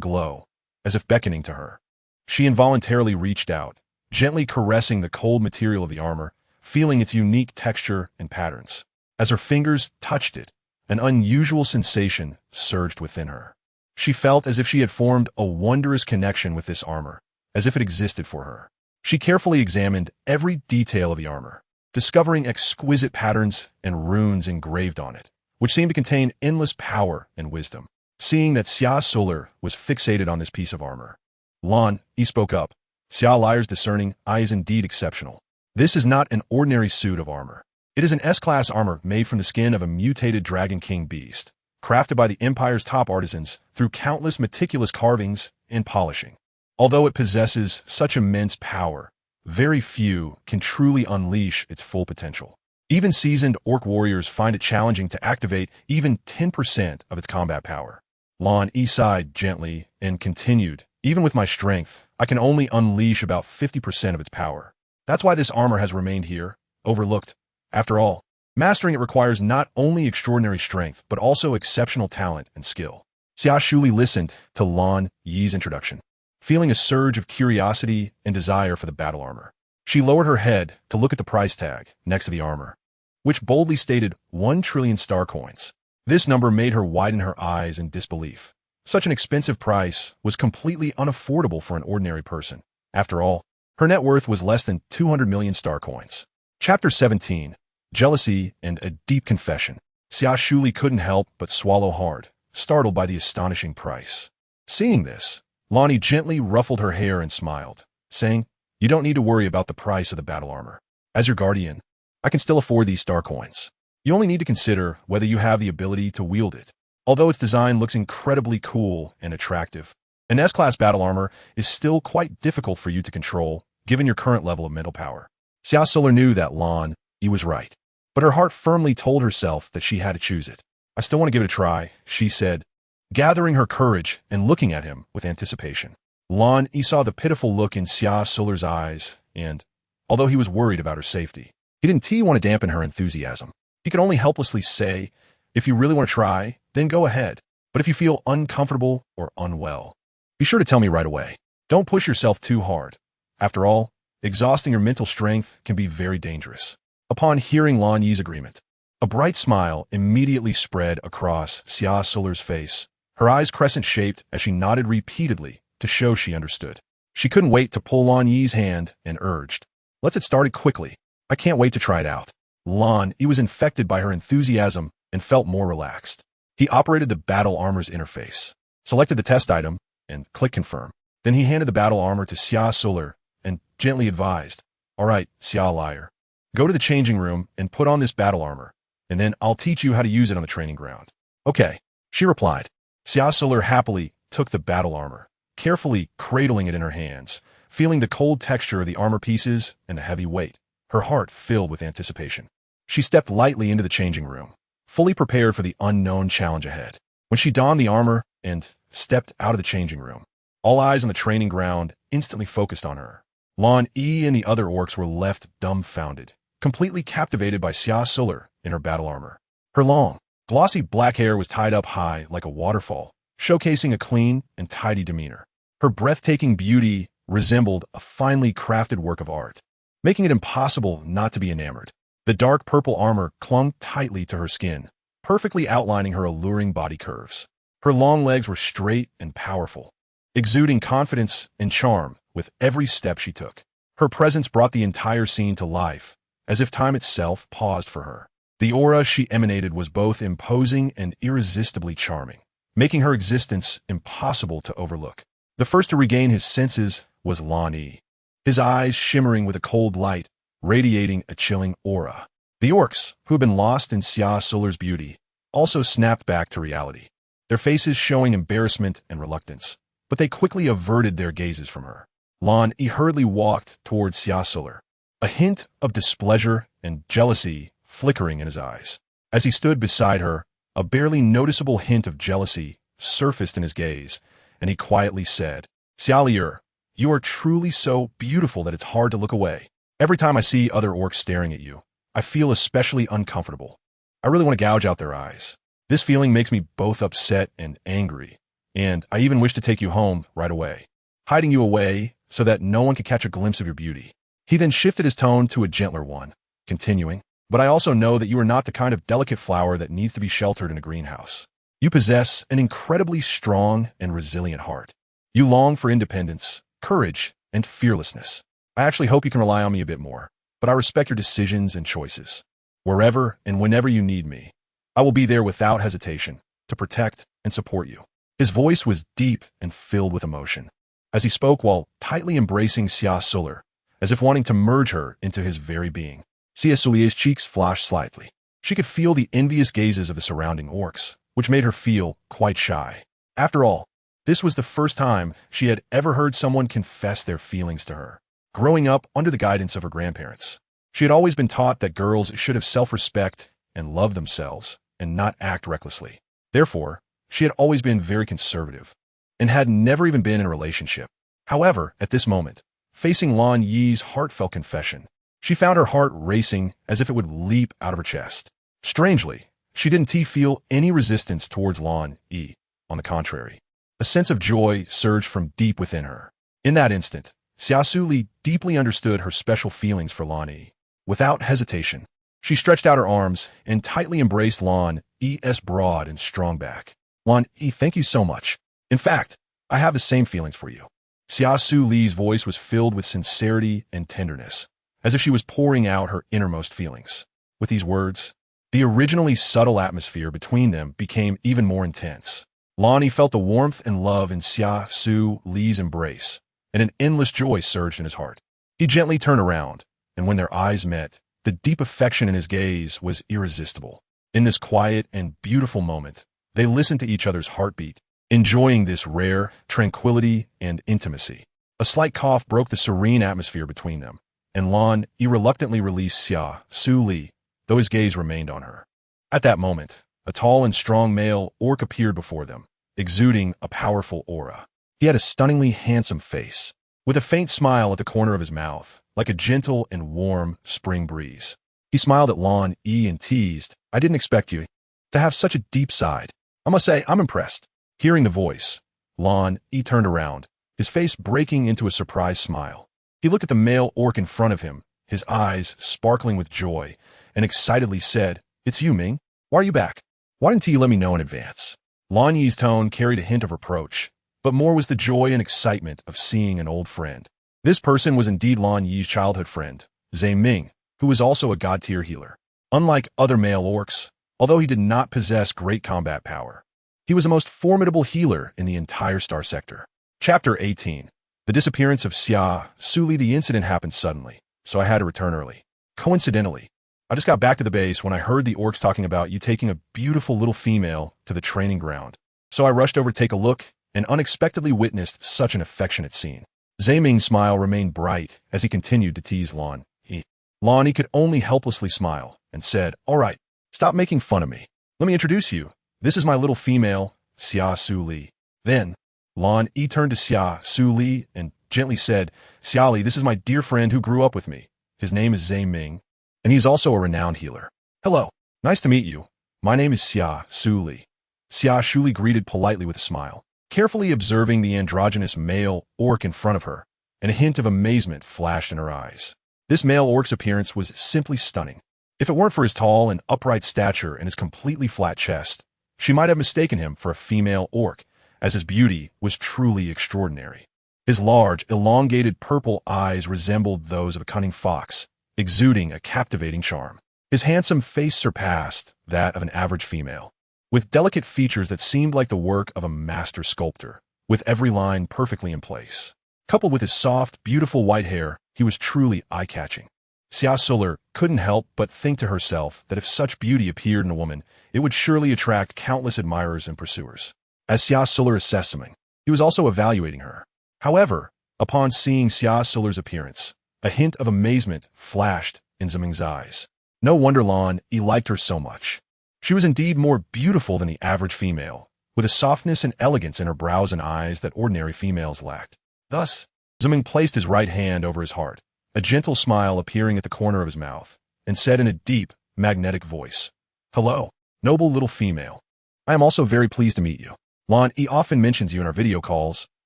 glow, as if beckoning to her. She involuntarily reached out, gently caressing the cold material of the armor, feeling its unique texture and patterns. As her fingers touched it, an unusual sensation surged within her. She felt as if she had formed a wondrous connection with this armor, as if it existed for her. She carefully examined every detail of the armor, discovering exquisite patterns and runes engraved on it, which seemed to contain endless power and wisdom. Seeing that Xia Suli was fixated on this piece of armor, Lan Yu spoke up. "Xia Lier's discerning eye is indeed exceptional. This is not an ordinary suit of armor. It is an S-class armor made from the skin of a mutated Dragon King beast, crafted by the Empire's top artisans through countless meticulous carvings and polishing. Although it possesses such immense power, very few can truly unleash its full potential. Even seasoned orc warriors find it challenging to activate even 10% of its combat power." Lan Yu sighed gently and continued, "Even with my strength, I can only unleash about 50% of its power. That's why this armor has remained here, overlooked. After all, mastering it requires not only extraordinary strength, but also exceptional talent and skill." Xia Suli listened to Lan Yu's introduction, feeling a surge of curiosity and desire for the battle armor. She lowered her head to look at the price tag next to the armor, which boldly stated 1 trillion star coins. This number made her widen her eyes in disbelief. Such an expensive price was completely unaffordable for an ordinary person. After all, her net worth was less than 200 million star coins. Chapter 17. Jealousy and a Deep Confession. Xia Suli couldn't help but swallow hard, startled by the astonishing price. Seeing this, Lan Yi gently ruffled her hair and smiled, saying, "You don't need to worry about the price of the battle armor. As your guardian, I can still afford these star coins. You only need to consider whether you have the ability to wield it. Although its design looks incredibly cool and attractive, an S-class battle armor is still quite difficult for you to control, given your current level of mental power." Xia Suli knew that Lan Yi was right, but her heart firmly told herself that she had to choose it. "I still want to give it a try," she said, gathering her courage and looking at him with anticipation. Lan Yi saw the pitiful look in Xia Suli's eyes, and, although he was worried about her safety, he didn't want to dampen her enthusiasm. He could only helplessly say, "If you really want to try, then go ahead. But if you feel uncomfortable or unwell, be sure to tell me right away. Don't push yourself too hard. After all, exhausting your mental strength can be very dangerous." Upon hearing Lan Yi's agreement, a bright smile immediately spread across Xia Suli's face, her eyes crescent-shaped as she nodded repeatedly to show she understood. She couldn't wait to pull Lan Yi's hand and urged, "Let's get started quickly. I can't wait to try it out." Lan Yi was infected by her enthusiasm and felt more relaxed. He operated the battle armor's interface, selected the test item, and clicked confirm. Then he handed the battle armor to Xia Suli and gently advised, "All right, Xia Liar, go to the changing room and put on this battle armor, and then I'll teach you how to use it on the training ground." "Okay," she replied. Xia Suli happily took the battle armor, carefully cradling it in her hands, feeling the cold texture of the armor pieces and the heavy weight, her heart filled with anticipation. She stepped lightly into the changing room, fully prepared for the unknown challenge ahead. When she donned the armor and stepped out of the changing room, all eyes on the training ground instantly focused on her. Lan Yi and the other orcs were left dumbfounded, completely captivated by Xia Suli in her battle armor. Her long, glossy black hair was tied up high like a waterfall, showcasing a clean and tidy demeanor. Her breathtaking beauty resembled a finely crafted work of art, making it impossible not to be enamored. The dark purple armor clung tightly to her skin, perfectly outlining her alluring body curves. Her long legs were straight and powerful, exuding confidence and charm with every step she took. Her presence brought the entire scene to life, as if time itself paused for her. The aura she emanated was both imposing and irresistibly charming, making her existence impossible to overlook. The first to regain his senses was Lan Yi, his eyes shimmering with a cold light, radiating a chilling aura. The orcs, who had been lost in Xia Suli's beauty, also snapped back to reality, their faces showing embarrassment and reluctance, but they quickly averted their gazes from her. Lan Yi hurriedly walked towards Xia Suli, a hint of displeasure and jealousy flickering in his eyes. As he stood beside her, a barely noticeable hint of jealousy surfaced in his gaze, and he quietly said, "Xia Liar, you are truly so beautiful that it's hard to look away. Every time I see other orcs staring at you, I feel especially uncomfortable. I really want to gouge out their eyes. This feeling makes me both upset and angry, and I even wish to take you home right away, hiding you away so that no one could catch a glimpse of your beauty." He then shifted his tone to a gentler one, continuing, "But I also know that you are not the kind of delicate flower that needs to be sheltered in a greenhouse. You possess an incredibly strong and resilient heart. You long for independence, courage, and fearlessness. I actually hope you can rely on me a bit more, but I respect your decisions and choices. Wherever and whenever you need me, I will be there without hesitation to protect and support you." His voice was deep and filled with emotion, as he spoke while tightly embracing Xia Suli, as if wanting to merge her into his very being. Xia Suli's cheeks flashed slightly. She could feel the envious gazes of the surrounding orcs, which made her feel quite shy. After all, this was the first time she had ever heard someone confess their feelings to her. Growing up under the guidance of her grandparents, she had always been taught that girls should have self-respect and love themselves and not act recklessly. Therefore, she had always been very conservative and had never even been in a relationship. However, at this moment, facing Lan Yi's heartfelt confession, she found her heart racing as if it would leap out of her chest. Strangely, she didn't feel any resistance towards Lan Yi. On the contrary, a sense of joy surged from deep within her. In that instant, Xia Suli deeply understood her special feelings for Lan Yi. Without hesitation, she stretched out her arms and tightly embraced Lan Yi's broad and strong back. "Lan Yi, thank you so much. In fact, I have the same feelings for you." Xia Suli's voice was filled with sincerity and tenderness, as if she was pouring out her innermost feelings. With these words, the originally subtle atmosphere between them became even more intense. Lonnie felt the warmth and love in Xia Suli's embrace, and an endless joy surged in his heart. He gently turned around, and when their eyes met, the deep affection in his gaze was irresistible. In this quiet and beautiful moment, they listened to each other's heartbeat, enjoying this rare tranquility and intimacy. A slight cough broke the serene atmosphere between them, and Lon reluctantly released Xia Suli, though his gaze remained on her. At that moment, a tall and strong male orc appeared before them, exuding a powerful aura. He had a stunningly handsome face, with a faint smile at the corner of his mouth, like a gentle and warm spring breeze. He smiled at Lon and teased, "I didn't expect you to have such a deep side. I must say, I'm impressed." Hearing the voice, Lon turned around, his face breaking into a surprised smile. He looked at the male orc in front of him, his eyes sparkling with joy, and excitedly said, "It's you, Ming. Why are you back? Why didn't you let me know in advance?" Lan Yi's tone carried a hint of reproach, but more was the joy and excitement of seeing an old friend. This person was indeed Lan Yi's childhood friend, Zhe Ming, who was also a god-tier healer. Unlike other male orcs, although he did not possess great combat power, he was the most formidable healer in the entire star sector. Chapter 18. The disappearance of Xia Suli. The incident happened suddenly, so I had to return early. Coincidentally, I just got back to the base when I heard the orcs talking about you taking a beautiful little female to the training ground. So I rushed over to take a look and unexpectedly witnessed such an affectionate scene. Zhe Ming's smile remained bright as he continued to tease Lon Yi. Lon Yi could only helplessly smile and said, "All right, stop making fun of me. Let me introduce you. This is my little female, Xia Suli." Then, Lon Yi turned to Xia Suli and gently said, "Xiali, this is my dear friend who grew up with me. His name is Zhe Ming, and he's also a renowned healer." "Hello, nice to meet you. My name is Xia Suli." Xia Suli greeted politely with a smile, carefully observing the androgynous male orc in front of her, and a hint of amazement flashed in her eyes. This male orc's appearance was simply stunning. If it weren't for his tall and upright stature and his completely flat chest, she might have mistaken him for a female orc, as his beauty was truly extraordinary. His large, elongated purple eyes resembled those of a cunning fox, exuding a captivating charm. His handsome face surpassed that of an average female, with delicate features that seemed like the work of a master sculptor, with every line perfectly in place. Coupled with his soft, beautiful white hair, he was truly eye-catching. Xia Suli couldn't help but think to herself that if such beauty appeared in a woman, it would surely attract countless admirers and pursuers. As Xia Suli assessed Ming, he was also evaluating her. However, upon seeing Xia Suli's appearance, a hint of amazement flashed in Ming's eyes. No wonder Lan Yi liked her so much. She was indeed more beautiful than the average female, with a softness and elegance in her brows and eyes that ordinary females lacked. Thus, Ming placed his right hand over his heart, a gentle smile appearing at the corner of his mouth, and said in a deep, magnetic voice, "Hello, noble little female. I am also very pleased to meet you. Lan Yi often mentions you in our video calls,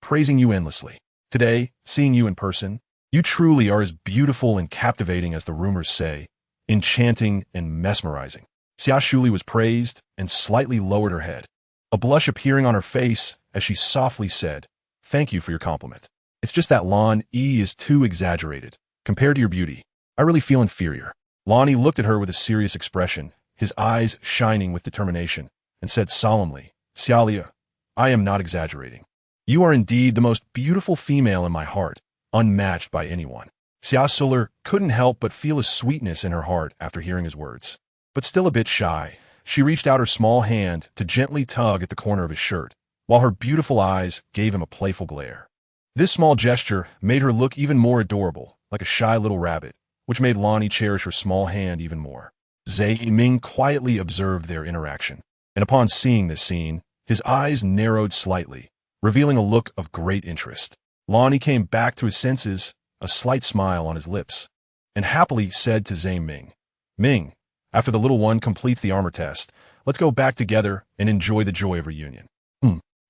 praising you endlessly. Today, seeing you in person, you truly are as beautiful and captivating as the rumors say, enchanting and mesmerizing." Xia Suli was praised and slightly lowered her head, a blush appearing on her face as she softly said, "Thank you for your compliment. It's just that Lan Yi is too exaggerated. Compared to your beauty, I really feel inferior." Lan Yi looked at her with a serious expression, his eyes shining with determination, and said solemnly, "Xialia, I am not exaggerating. You are indeed the most beautiful female in my heart, unmatched by anyone." Xia Suli couldn't help but feel a sweetness in her heart after hearing his words. But still a bit shy, she reached out her small hand to gently tug at the corner of his shirt, while her beautiful eyes gave him a playful glare. This small gesture made her look even more adorable, like a shy little rabbit, which made Lan Yi cherish her small hand even more. Zhe Ming quietly observed their interaction, and upon seeing this scene, his eyes narrowed slightly, revealing a look of great interest. Lan Yi came back to his senses, a slight smile on his lips, and happily said to Zhe Ming, "Ming, after the little one completes the armor test, let's go back together and enjoy the joy of reunion."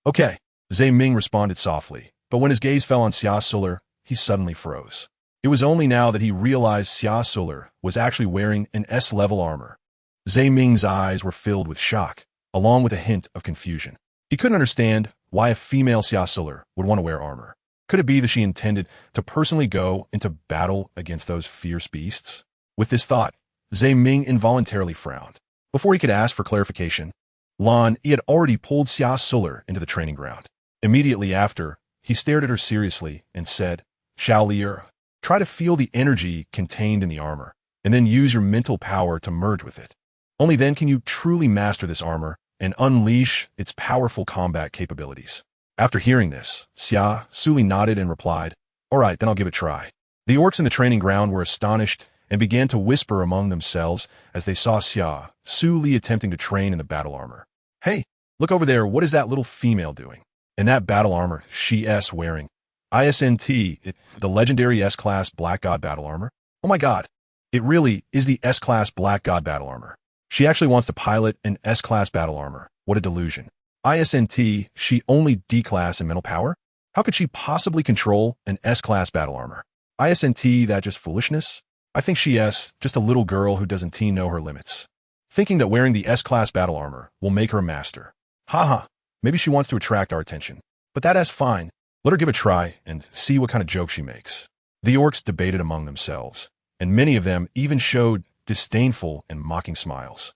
Okay, Zhe Ming responded softly, but when his gaze fell on Xia Suli, he suddenly froze. It was only now that he realized Xia Suli was actually wearing an S-level armor. Zhe Ming's eyes were filled with shock, along with a hint of confusion. He couldn't understand why a female Xia Suli would want to wear armor. Could it be that she intended to personally go into battle against those fierce beasts? With this thought, Zhe Ming involuntarily frowned. Before he could ask for clarification, He had already pulled Xia Suli into the training ground. Immediately after, he stared at her seriously and said, Shaolier, try to feel the energy contained in the armor, and then use your mental power to merge with it. Only then can you truly master this armor and unleash its powerful combat capabilities. After hearing this, Xia Suli nodded and replied, All right, then I'll give it a try. The orcs in the training ground were astonished and began to whisper among themselves as they saw Xia Suli attempting to train in the battle armor. Hey, look over there, what is that little female doing? In that battle armor she's wearing. ISNT, the legendary S-Class Black God battle armor? Oh my god, it really is the S-Class Black God battle armor. She actually wants to pilot an S-Class battle armor. What a delusion. ISNT, she only D-Class in mental power? How could she possibly control an S-Class battle armor? ISNT, that just foolishness? I think she is just a little girl who doesn't know her limits. Thinking that wearing the S-Class battle armor will make her a master. Haha, maybe she wants to attract our attention. But that is fine. Let her give it a try and see what kind of joke she makes. The orcs debated among themselves, and many of them even showed disdainful and mocking smiles.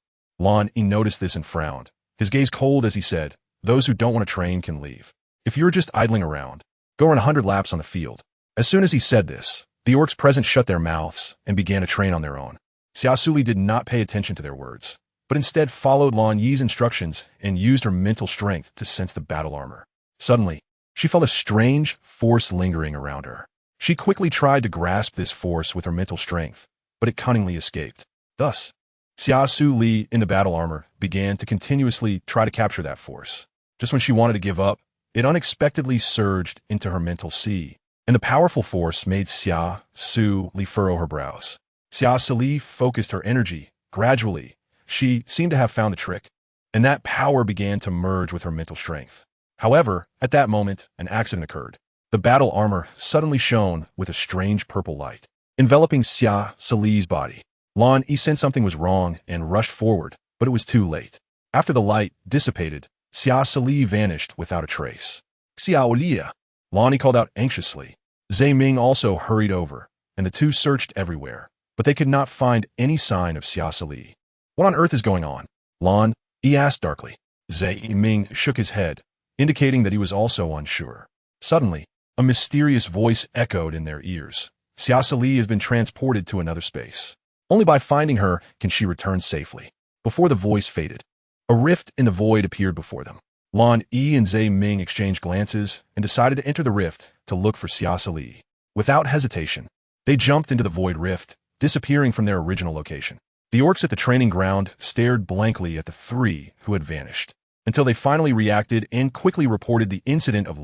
He noticed this and frowned, his gaze cold as he said, Those who don't want to train can leave. If you're just idling around, go run 100 laps on the field. As soon as he said this, the orcs present shut their mouths and began to train on their own. Xia Suli did not pay attention to their words, but instead followed Lan Yi's instructions and used her mental strength to sense the battle armor. Suddenly, she felt a strange force lingering around her. She quickly tried to grasp this force with her mental strength, but it cunningly escaped. Thus, Xia Suli in the battle armor began to continuously try to capture that force. Just when she wanted to give up, it unexpectedly surged into her mental sea, and the powerful force made Xia Suli furrow her brows. Xia Suli focused her energy. Gradually, she seemed to have found the trick, and that power began to merge with her mental strength. However, at that moment, an accident occurred. The battle armor suddenly shone with a strange purple light, enveloping Xia Suli's body. He sensed something was wrong and rushed forward, but it was too late. After the light dissipated, Xia Suli vanished without a trace. Xia Olia, he called out anxiously. Zhe Ming also hurried over, and the two searched everywhere, but they could not find any sign of Xia Suli. What on earth is going on? He asked darkly. Zhe Ming shook his head, indicating that he was also unsure. Suddenly, a mysterious voice echoed in their ears. Xia Suli has been transported to another space. Only by finding her can she return safely. Before the voice faded, a rift in the void appeared before them. Yi and Zhe Ming exchanged glances and decided to enter the rift to look for Xia Suli. Without hesitation, they jumped into the void rift, disappearing from their original location. The orcs at the training ground stared blankly at the three who had vanished, until they finally reacted and quickly reported the incident of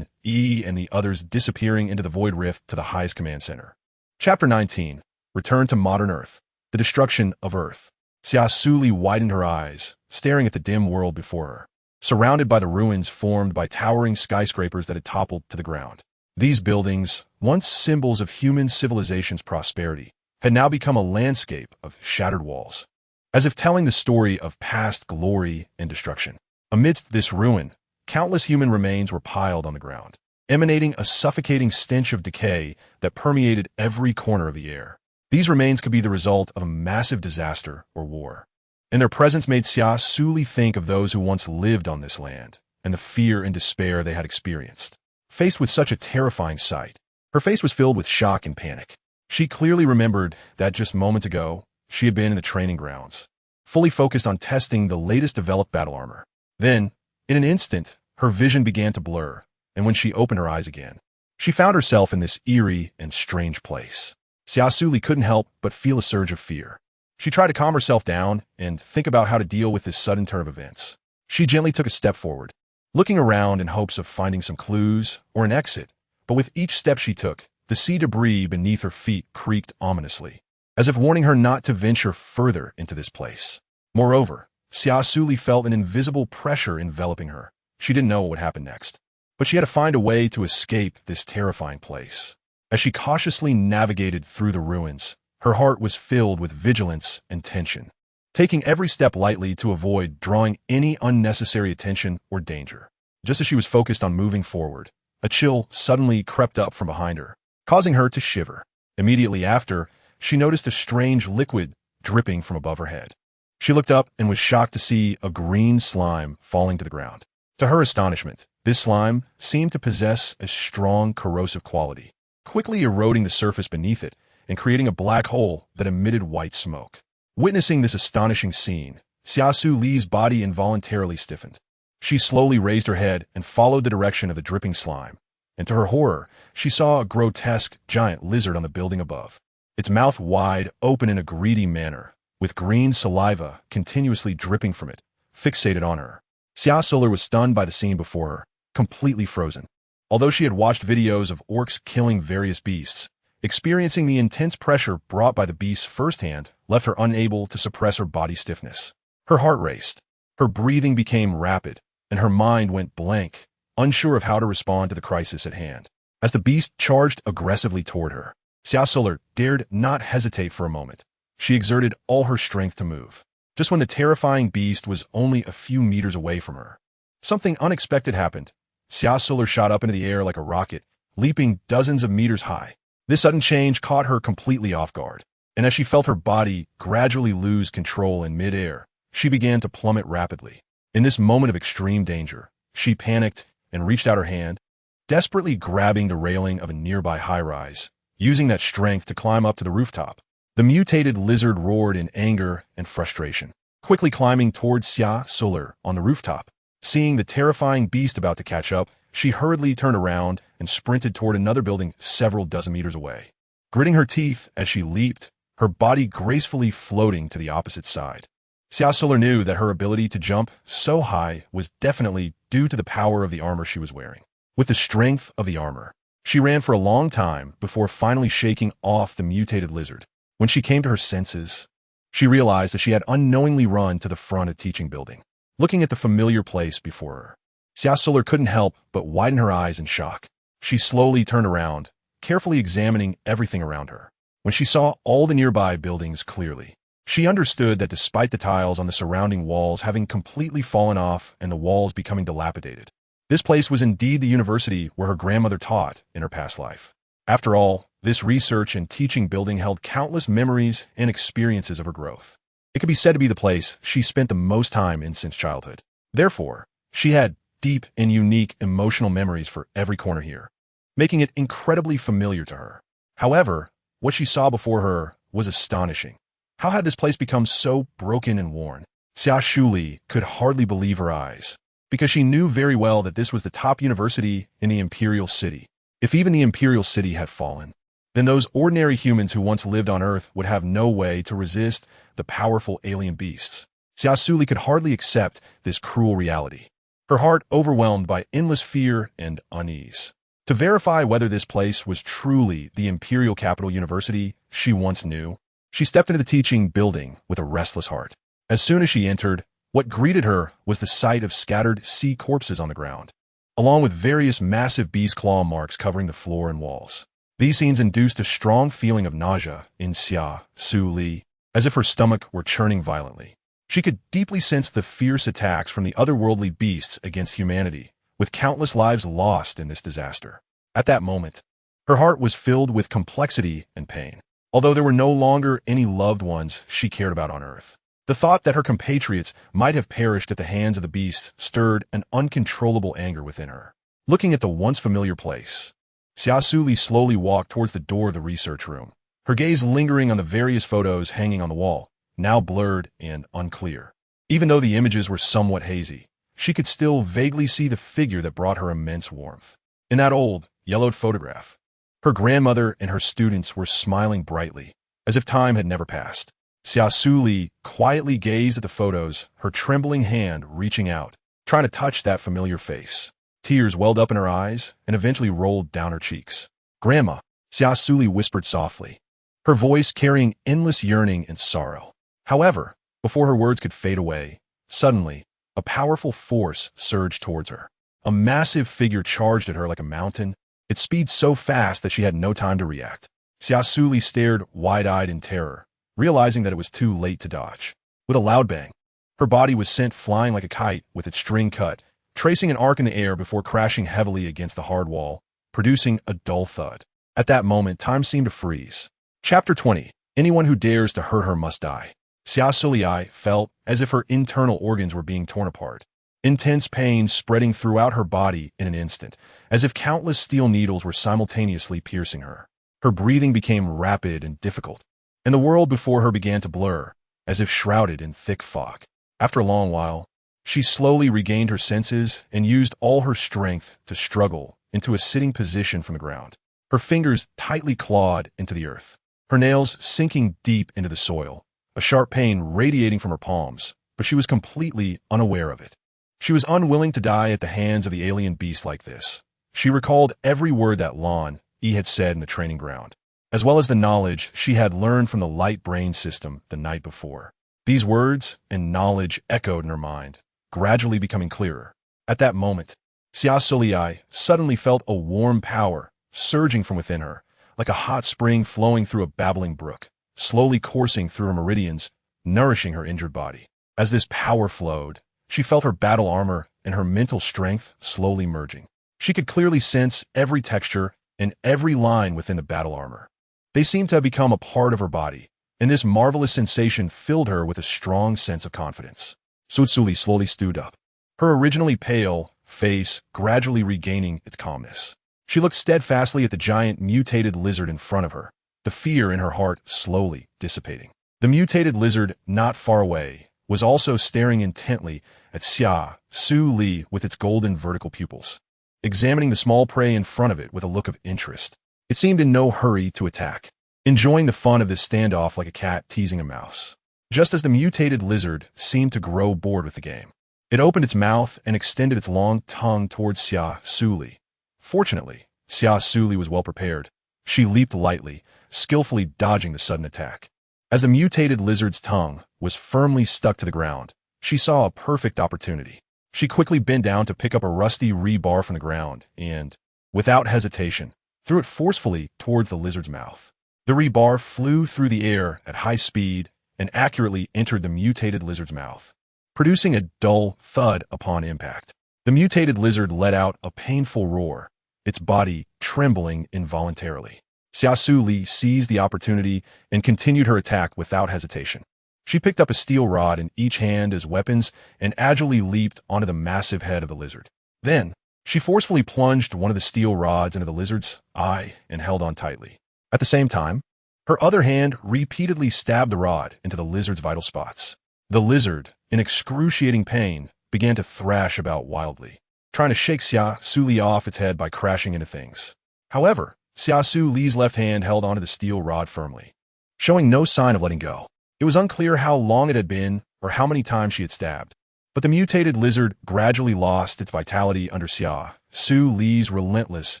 Yi and the others disappearing into the void rift to the highest command center. Chapter 19. Return to Modern Earth. The Destruction of Earth. Xia Suli widened her eyes, staring at the dim world before her, surrounded by the ruins formed by towering skyscrapers that had toppled to the ground. These buildings, once symbols of human civilization's prosperity, had now become a landscape of shattered walls, as if telling the story of past glory and destruction. Amidst this ruin, countless human remains were piled on the ground, emanating a suffocating stench of decay that permeated every corner of the air. These remains could be the result of a massive disaster or war, and their presence made Xia Suli think of those who once lived on this land and the fear and despair they had experienced. Faced with such a terrifying sight, her face was filled with shock and panic. She clearly remembered that just moments ago, she had been in the training grounds, fully focused on testing the latest developed battle armor. Then, in an instant, her vision began to blur, and when she opened her eyes again, she found herself in this eerie and strange place. Xia Suli couldn't help but feel a surge of fear. She tried to calm herself down and think about how to deal with this sudden turn of events. She gently took a step forward, looking around in hopes of finding some clues or an exit, but with each step she took, the sea debris beneath her feet creaked ominously, as if warning her not to venture further into this place. Moreover, Xia Suli felt an invisible pressure enveloping her. She didn't know what would happen next, but she had to find a way to escape this terrifying place. As she cautiously navigated through the ruins, her heart was filled with vigilance and tension, taking every step lightly to avoid drawing any unnecessary attention or danger. Just as she was focused on moving forward, a chill suddenly crept up from behind her, causing her to shiver. Immediately after, she noticed a strange liquid dripping from above her head. She looked up and was shocked to see a green slime falling to the ground. To her astonishment, this slime seemed to possess a strong corrosive quality, quickly eroding the surface beneath it and creating a black hole that emitted white smoke. Witnessing this astonishing scene, Xia Suli's body involuntarily stiffened. She slowly raised her head and followed the direction of the dripping slime, and to her horror, she saw a grotesque giant lizard on the building above, its mouth wide open in a greedy manner, with green saliva continuously dripping from it, fixated on her. Xia Suli was stunned by the scene before her, completely frozen. Although she had watched videos of orcs killing various beasts, experiencing the intense pressure brought by the beasts firsthand left her unable to suppress her body stiffness. Her heart raced, her breathing became rapid, and her mind went blank, unsure of how to respond to the crisis at hand. As the beast charged aggressively toward her, Xia Suli dared not hesitate for a moment. She exerted all her strength to move. Just when the terrifying beast was only a few meters away from her, something unexpected happened. Xia Suli shot up into the air like a rocket, leaping dozens of meters high. This sudden change caught her completely off guard, and as she felt her body gradually lose control in midair, she began to plummet rapidly. In this moment of extreme danger, she panicked and reached out her hand, desperately grabbing the railing of a nearby high-rise, using that strength to climb up to the rooftop. The mutated lizard roared in anger and frustration, quickly climbing towards Xia Suli on the rooftop. Seeing the terrifying beast about to catch up, she hurriedly turned around and sprinted toward another building several dozen meters away. Gritting her teeth as she leaped, her body gracefully floating to the opposite side. Xia Suli knew that her ability to jump so high was definitely due to the power of the armor she was wearing. With the strength of the armor, she ran for a long time before finally shaking off the mutated lizard. When she came to her senses, she realized that she had unknowingly run to the front of the teaching building. Looking at the familiar place before her, Xia Suli couldn't help but widen her eyes in shock. She slowly turned around, carefully examining everything around her. When she saw all the nearby buildings clearly, she understood that despite the tiles on the surrounding walls having completely fallen off and the walls becoming dilapidated, this place was indeed the university where her grandmother taught in her past life. After all, this research and teaching building held countless memories and experiences of her growth. It could be said to be the place she spent the most time in since childhood. Therefore, she had deep and unique emotional memories for every corner here, making it incredibly familiar to her. However, what she saw before her was astonishing. How had this place become so broken and worn? Xia Suli could hardly believe her eyes, because she knew very well that this was the top university in the Imperial City. If even the Imperial City had fallen, then those ordinary humans who once lived on Earth would have no way to resist the powerful alien beasts. Xia Suli could hardly accept this cruel reality, her heart overwhelmed by endless fear and unease. To verify whether this place was truly the Imperial Capital University she once knew, she stepped into the teaching building with a restless heart. As soon as she entered, what greeted her was the sight of scattered sea corpses on the ground, along with various massive beast claw marks covering the floor and walls. These scenes induced a strong feeling of nausea in Xia Suli, as if her stomach were churning violently. She could deeply sense the fierce attacks from the otherworldly beasts against humanity, with countless lives lost in this disaster. At that moment, her heart was filled with complexity and pain. Although there were no longer any loved ones she cared about on Earth, the thought that her compatriots might have perished at the hands of the beasts stirred an uncontrollable anger within her. Looking at the once familiar place, Xia Suli slowly walked towards the door of the research room, her gaze lingering on the various photos hanging on the wall, now blurred and unclear. Even though the images were somewhat hazy, she could still vaguely see the figure that brought her immense warmth. In that old, yellowed photograph, her grandmother and her students were smiling brightly, as if time had never passed. Xia Suli quietly gazed at the photos, her trembling hand reaching out, trying to touch that familiar face. Tears welled up in her eyes and eventually rolled down her cheeks. "Grandma," Xia Suli whispered softly, her voice carrying endless yearning and sorrow. However, before her words could fade away, suddenly, a powerful force surged towards her. A massive figure charged at her like a mountain, its speed so fast that she had no time to react. Xia Suli stared wide-eyed in terror, realizing that it was too late to dodge. With a loud bang, her body was sent flying like a kite with its string cut, tracing an arc in the air before crashing heavily against the hard wall, producing a dull thud. At that moment, time seemed to freeze. Chapter 20. Anyone who dares to hurt her must die. Xia Suli felt as if her internal organs were being torn apart. Intense pain spreading throughout her body in an instant, as if countless steel needles were simultaneously piercing her. Her breathing became rapid and difficult, and the world before her began to blur, as if shrouded in thick fog. After a long while, she slowly regained her senses and used all her strength to struggle into a sitting position from the ground. Her fingers tightly clawed into the earth, her nails sinking deep into the soil, a sharp pain radiating from her palms, but she was completely unaware of it. She was unwilling to die at the hands of the alien beast like this. She recalled every word that Lon E had said in the training ground, as well as the knowledge she had learned from the light brain system the night before. These words and knowledge echoed in her mind, gradually becoming clearer. At that moment, Xia Suli suddenly felt a warm power surging from within her, like a hot spring flowing through a babbling brook, slowly coursing through her meridians, nourishing her injured body. As this power flowed, she felt her battle armor and her mental strength slowly merging. She could clearly sense every texture and every line within the battle armor. They seemed to have become a part of her body, and this marvelous sensation filled her with a strong sense of confidence. Xia Suli slowly stood up, her originally pale face gradually regaining its calmness. She looked steadfastly at the giant mutated lizard in front of her, the fear in her heart slowly dissipating. The mutated lizard, not far away, was also staring intently at Xia Suli with its golden vertical pupils, examining the small prey in front of it with a look of interest. It seemed in no hurry to attack, enjoying the fun of this standoff like a cat teasing a mouse. Just as the mutated lizard seemed to grow bored with the game, it opened its mouth and extended its long tongue towards Xia Suli. Fortunately, Xia Suli was well prepared. She leaped lightly, skillfully dodging the sudden attack. As the mutated lizard's tongue was firmly stuck to the ground, she saw a perfect opportunity. She quickly bent down to pick up a rusty rebar from the ground and, without hesitation, threw it forcefully towards the lizard's mouth. The rebar flew through the air at high speed and accurately entered the mutated lizard's mouth, producing a dull thud upon impact. The mutated lizard let out a painful roar, its body trembling involuntarily. Xia Suli seized the opportunity and continued her attack without hesitation. She picked up a steel rod in each hand as weapons and agilely leaped onto the massive head of the lizard. Then, she forcefully plunged one of the steel rods into the lizard's eye and held on tightly. At the same time, her other hand repeatedly stabbed the rod into the lizard's vital spots. The lizard, in excruciating pain, began to thrash about wildly, trying to shake Xia Suli off its head by crashing into things. However, Xia Suli's left hand held onto the steel rod firmly, showing no sign of letting go. It was unclear how long it had been or how many times she had stabbed, but the mutated lizard gradually lost its vitality under Xia Suli's relentless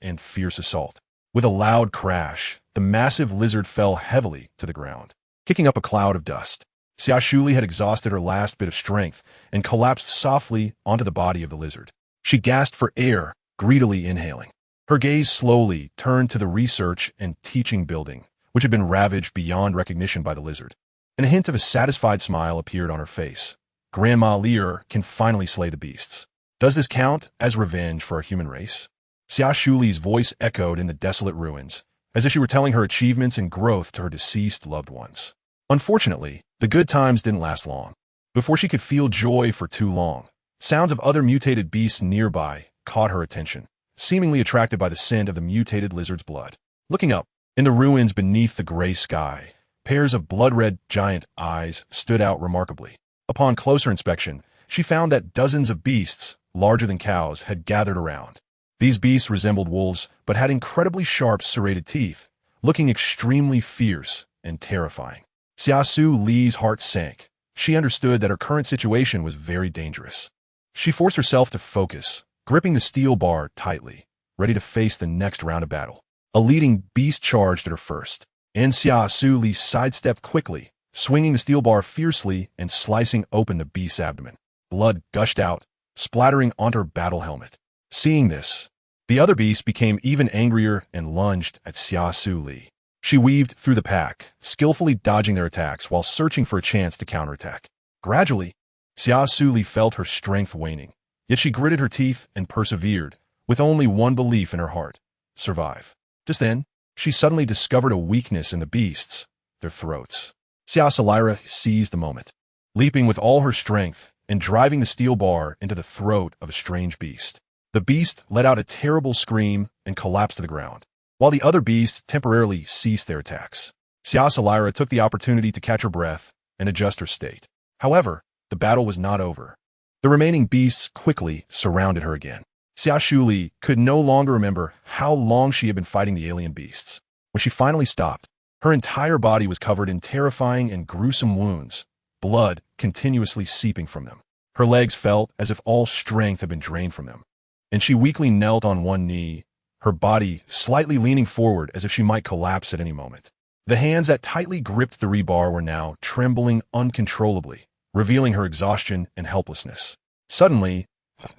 and fierce assault. With a loud crash, the massive lizard fell heavily to the ground, kicking up a cloud of dust. Xia Suli had exhausted her last bit of strength and collapsed softly onto the body of the lizard. She gasped for air, greedily inhaling. Her gaze slowly turned to the research and teaching building, which had been ravaged beyond recognition by the lizard, and a hint of a satisfied smile appeared on her face. Grandma Lear can finally slay the beasts. Does this count as revenge for our human race? Xia Suli's voice echoed in the desolate ruins, as if she were telling her achievements and growth to her deceased loved ones. Unfortunately, the good times didn't last long. Before she could feel joy for too long, sounds of other mutated beasts nearby caught her attention, seemingly attracted by the scent of the mutated lizard's blood. Looking up, in the ruins beneath the gray sky, pairs of blood-red giant eyes stood out remarkably. Upon closer inspection, she found that dozens of beasts, larger than cows, had gathered around. These beasts resembled wolves, but had incredibly sharp serrated teeth, looking extremely fierce and terrifying. Xia Suli's heart sank. She understood that her current situation was very dangerous. She forced herself to focus, gripping the steel bar tightly, ready to face the next round of battle. A leading beast charged at her first, and Xia Suli sidestepped quickly, swinging the steel bar fiercely and slicing open the beast's abdomen. Blood gushed out, splattering onto her battle helmet. Seeing this, the other beasts became even angrier and lunged at Xia Suli. She weaved through the pack, skillfully dodging their attacks while searching for a chance to counterattack. Gradually, Xia Suli felt her strength waning, yet she gritted her teeth and persevered, with only one belief in her heart: survive. Just then, she suddenly discovered a weakness in the beasts: their throats. Xia Suli seized the moment, leaping with all her strength and driving the steel bar into the throat of a strange beast. The beast let out a terrible scream and collapsed to the ground, while the other beasts temporarily ceased their attacks. Xia Suli took the opportunity to catch her breath and adjust her state. However, the battle was not over. The remaining beasts quickly surrounded her again. Xia Suli could no longer remember how long she had been fighting the alien beasts. When she finally stopped, her entire body was covered in terrifying and gruesome wounds, blood continuously seeping from them. Her legs felt as if all strength had been drained from them, and she weakly knelt on one knee, her body slightly leaning forward as if she might collapse at any moment. The hands that tightly gripped the rebar were now trembling uncontrollably, revealing her exhaustion and helplessness. Suddenly,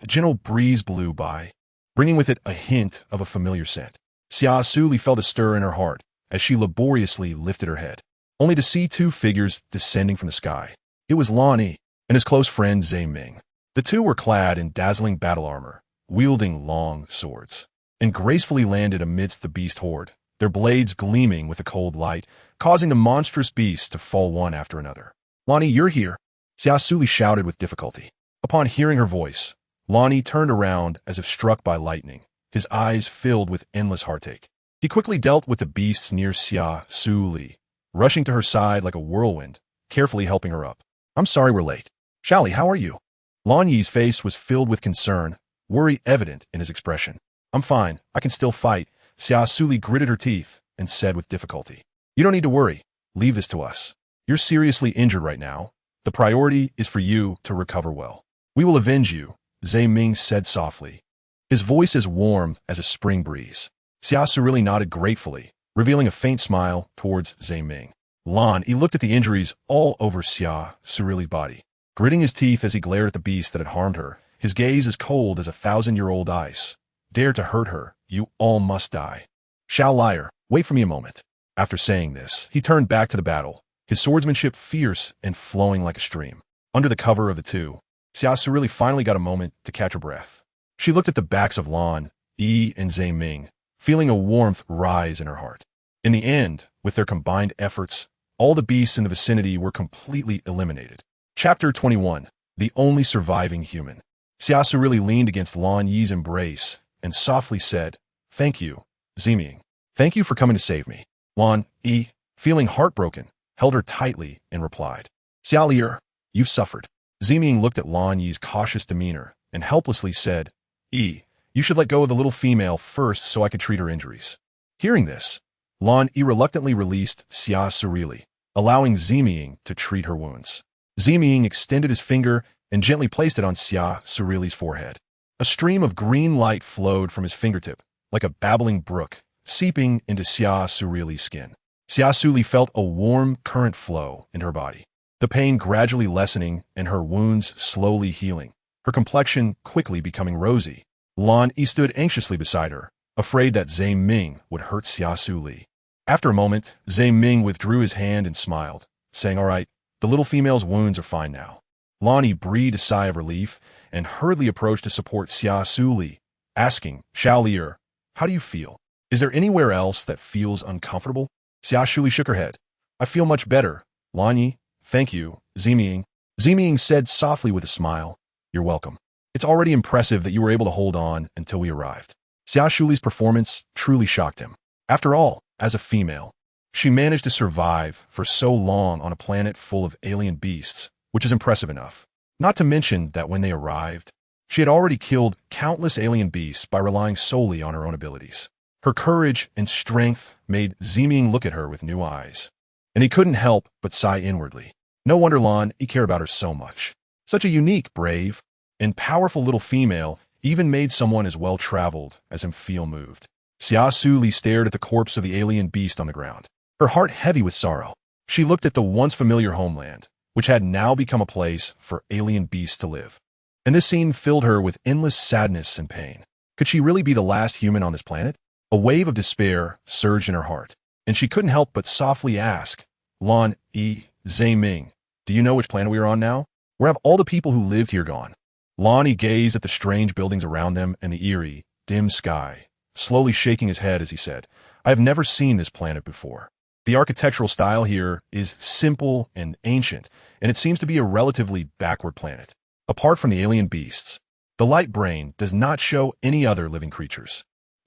a gentle breeze blew by, bringing with it a hint of a familiar scent. Xia Suli felt a stir in her heart as she laboriously lifted her head, only to see two figures descending from the sky. It was Lan Yi and his close friend Zhe Ming. The two were clad in dazzling battle armor, wielding long swords, and gracefully landed amidst the beast horde, their blades gleaming with the cold light, causing the monstrous beasts to fall one after another. "Lan Yi, you're here," Xia Suli shouted with difficulty. Upon hearing her voice, Lan Yi turned around as if struck by lightning, his eyes filled with endless heartache. He quickly dealt with the beasts near Xia Suli, rushing to her side like a whirlwind, carefully helping her up. "I'm sorry we're late. Shally, how are you?" Lan Yi's face was filled with concern, worry evident in his expression. "I'm fine. I can still fight." Xia Suli gritted her teeth and said with difficulty, "You don't need to worry. Leave this to us. You're seriously injured right now. The priority is for you to recover well. We will avenge you," Zhe Ming said softly, his voice as warm as a spring breeze. Xia Suli nodded gratefully, revealing a faint smile towards Zhe Ming. Lan Yi looked at the injuries all over Xia Suli's body, gritting his teeth as he glared at the beast that had harmed her, his gaze as cold as 1,000-year-old ice. "Dare to hurt her, you all must die. Shao Liar, wait for me a moment." After saying this, he turned back to the battle, his swordsmanship fierce and flowing like a stream. Under the cover of the two, Xia Suli finally got a moment to catch her breath. She looked at the backs of Lan Yi and Zhe Ming, feeling a warmth rise in her heart. In the end, with their combined efforts, all the beasts in the vicinity were completely eliminated. Chapter 21. The Only Surviving Human. Xia Suli leaned against Lan Yi's embrace and softly said, "Thank you, Zhe Ming. Thank you for coming to save me." Lan Yi, feeling heartbroken, held her tightly and replied, "Xia Liar, you've suffered." Zhe Ming looked at Lan Yi's cautious demeanor and helplessly said, "Yi, you should let go of the little female first so I could treat her injuries." Hearing this, Lan Yi reluctantly released Xia Suli, allowing Zhe Ming to treat her wounds. Zhe Ming extended his finger and gently placed it on Xia Suli's forehead. A stream of green light flowed from his fingertip, like a babbling brook, seeping into Xia Suli's skin. Xia Suli felt a warm current flow in her body, the pain gradually lessening and her wounds slowly healing, her complexion quickly becoming rosy. Lan Yi stood anxiously beside her, afraid that Zhe Ming would hurt Xia Suli. After a moment, Zhe Ming withdrew his hand and smiled, saying, "All right, the little female's wounds are fine now." Lan Yi breathed a sigh of relief and hurriedly approached to support Xia Suli, asking, "Shao Liar, how do you feel? Is there anywhere else that feels uncomfortable?" Xia Suli shook her head. "I feel much better, Lan Yi. Thank you, Zhe Ming." Zhe Ming said softly with a smile, "You're welcome. It's already impressive that you were able to hold on until we arrived." Xia Suli's performance truly shocked him. After all, as a female, she managed to survive for so long on a planet full of alien beasts, which is impressive enough. Not to mention that when they arrived, she had already killed countless alien beasts by relying solely on her own abilities. Her courage and strength made Zhe Ming look at her with new eyes, and he couldn't help but sigh inwardly. No wonder Lan Yi cared about her so much. Such a unique, brave, and powerful little female even made someone as well-traveled as him feel moved. Xia Suli stared at the corpse of the alien beast on the ground, her heart heavy with sorrow. She looked at the once familiar homeland, which had now become a place for alien beasts to live. And this scene filled her with endless sadness and pain. Could she really be the last human on this planet? A wave of despair surged in her heart, and she couldn't help but softly ask, "Lan Yi, Zhe Ming, do you know which planet we are on now? Where have all the people who lived here gone?" Lan Yi gazed at the strange buildings around them and the eerie, dim sky, slowly shaking his head as he said, "I have never seen this planet before. The architectural style here is simple and ancient, and it seems to be a relatively backward planet. Apart from the alien beasts, the light brain does not show any other living creatures.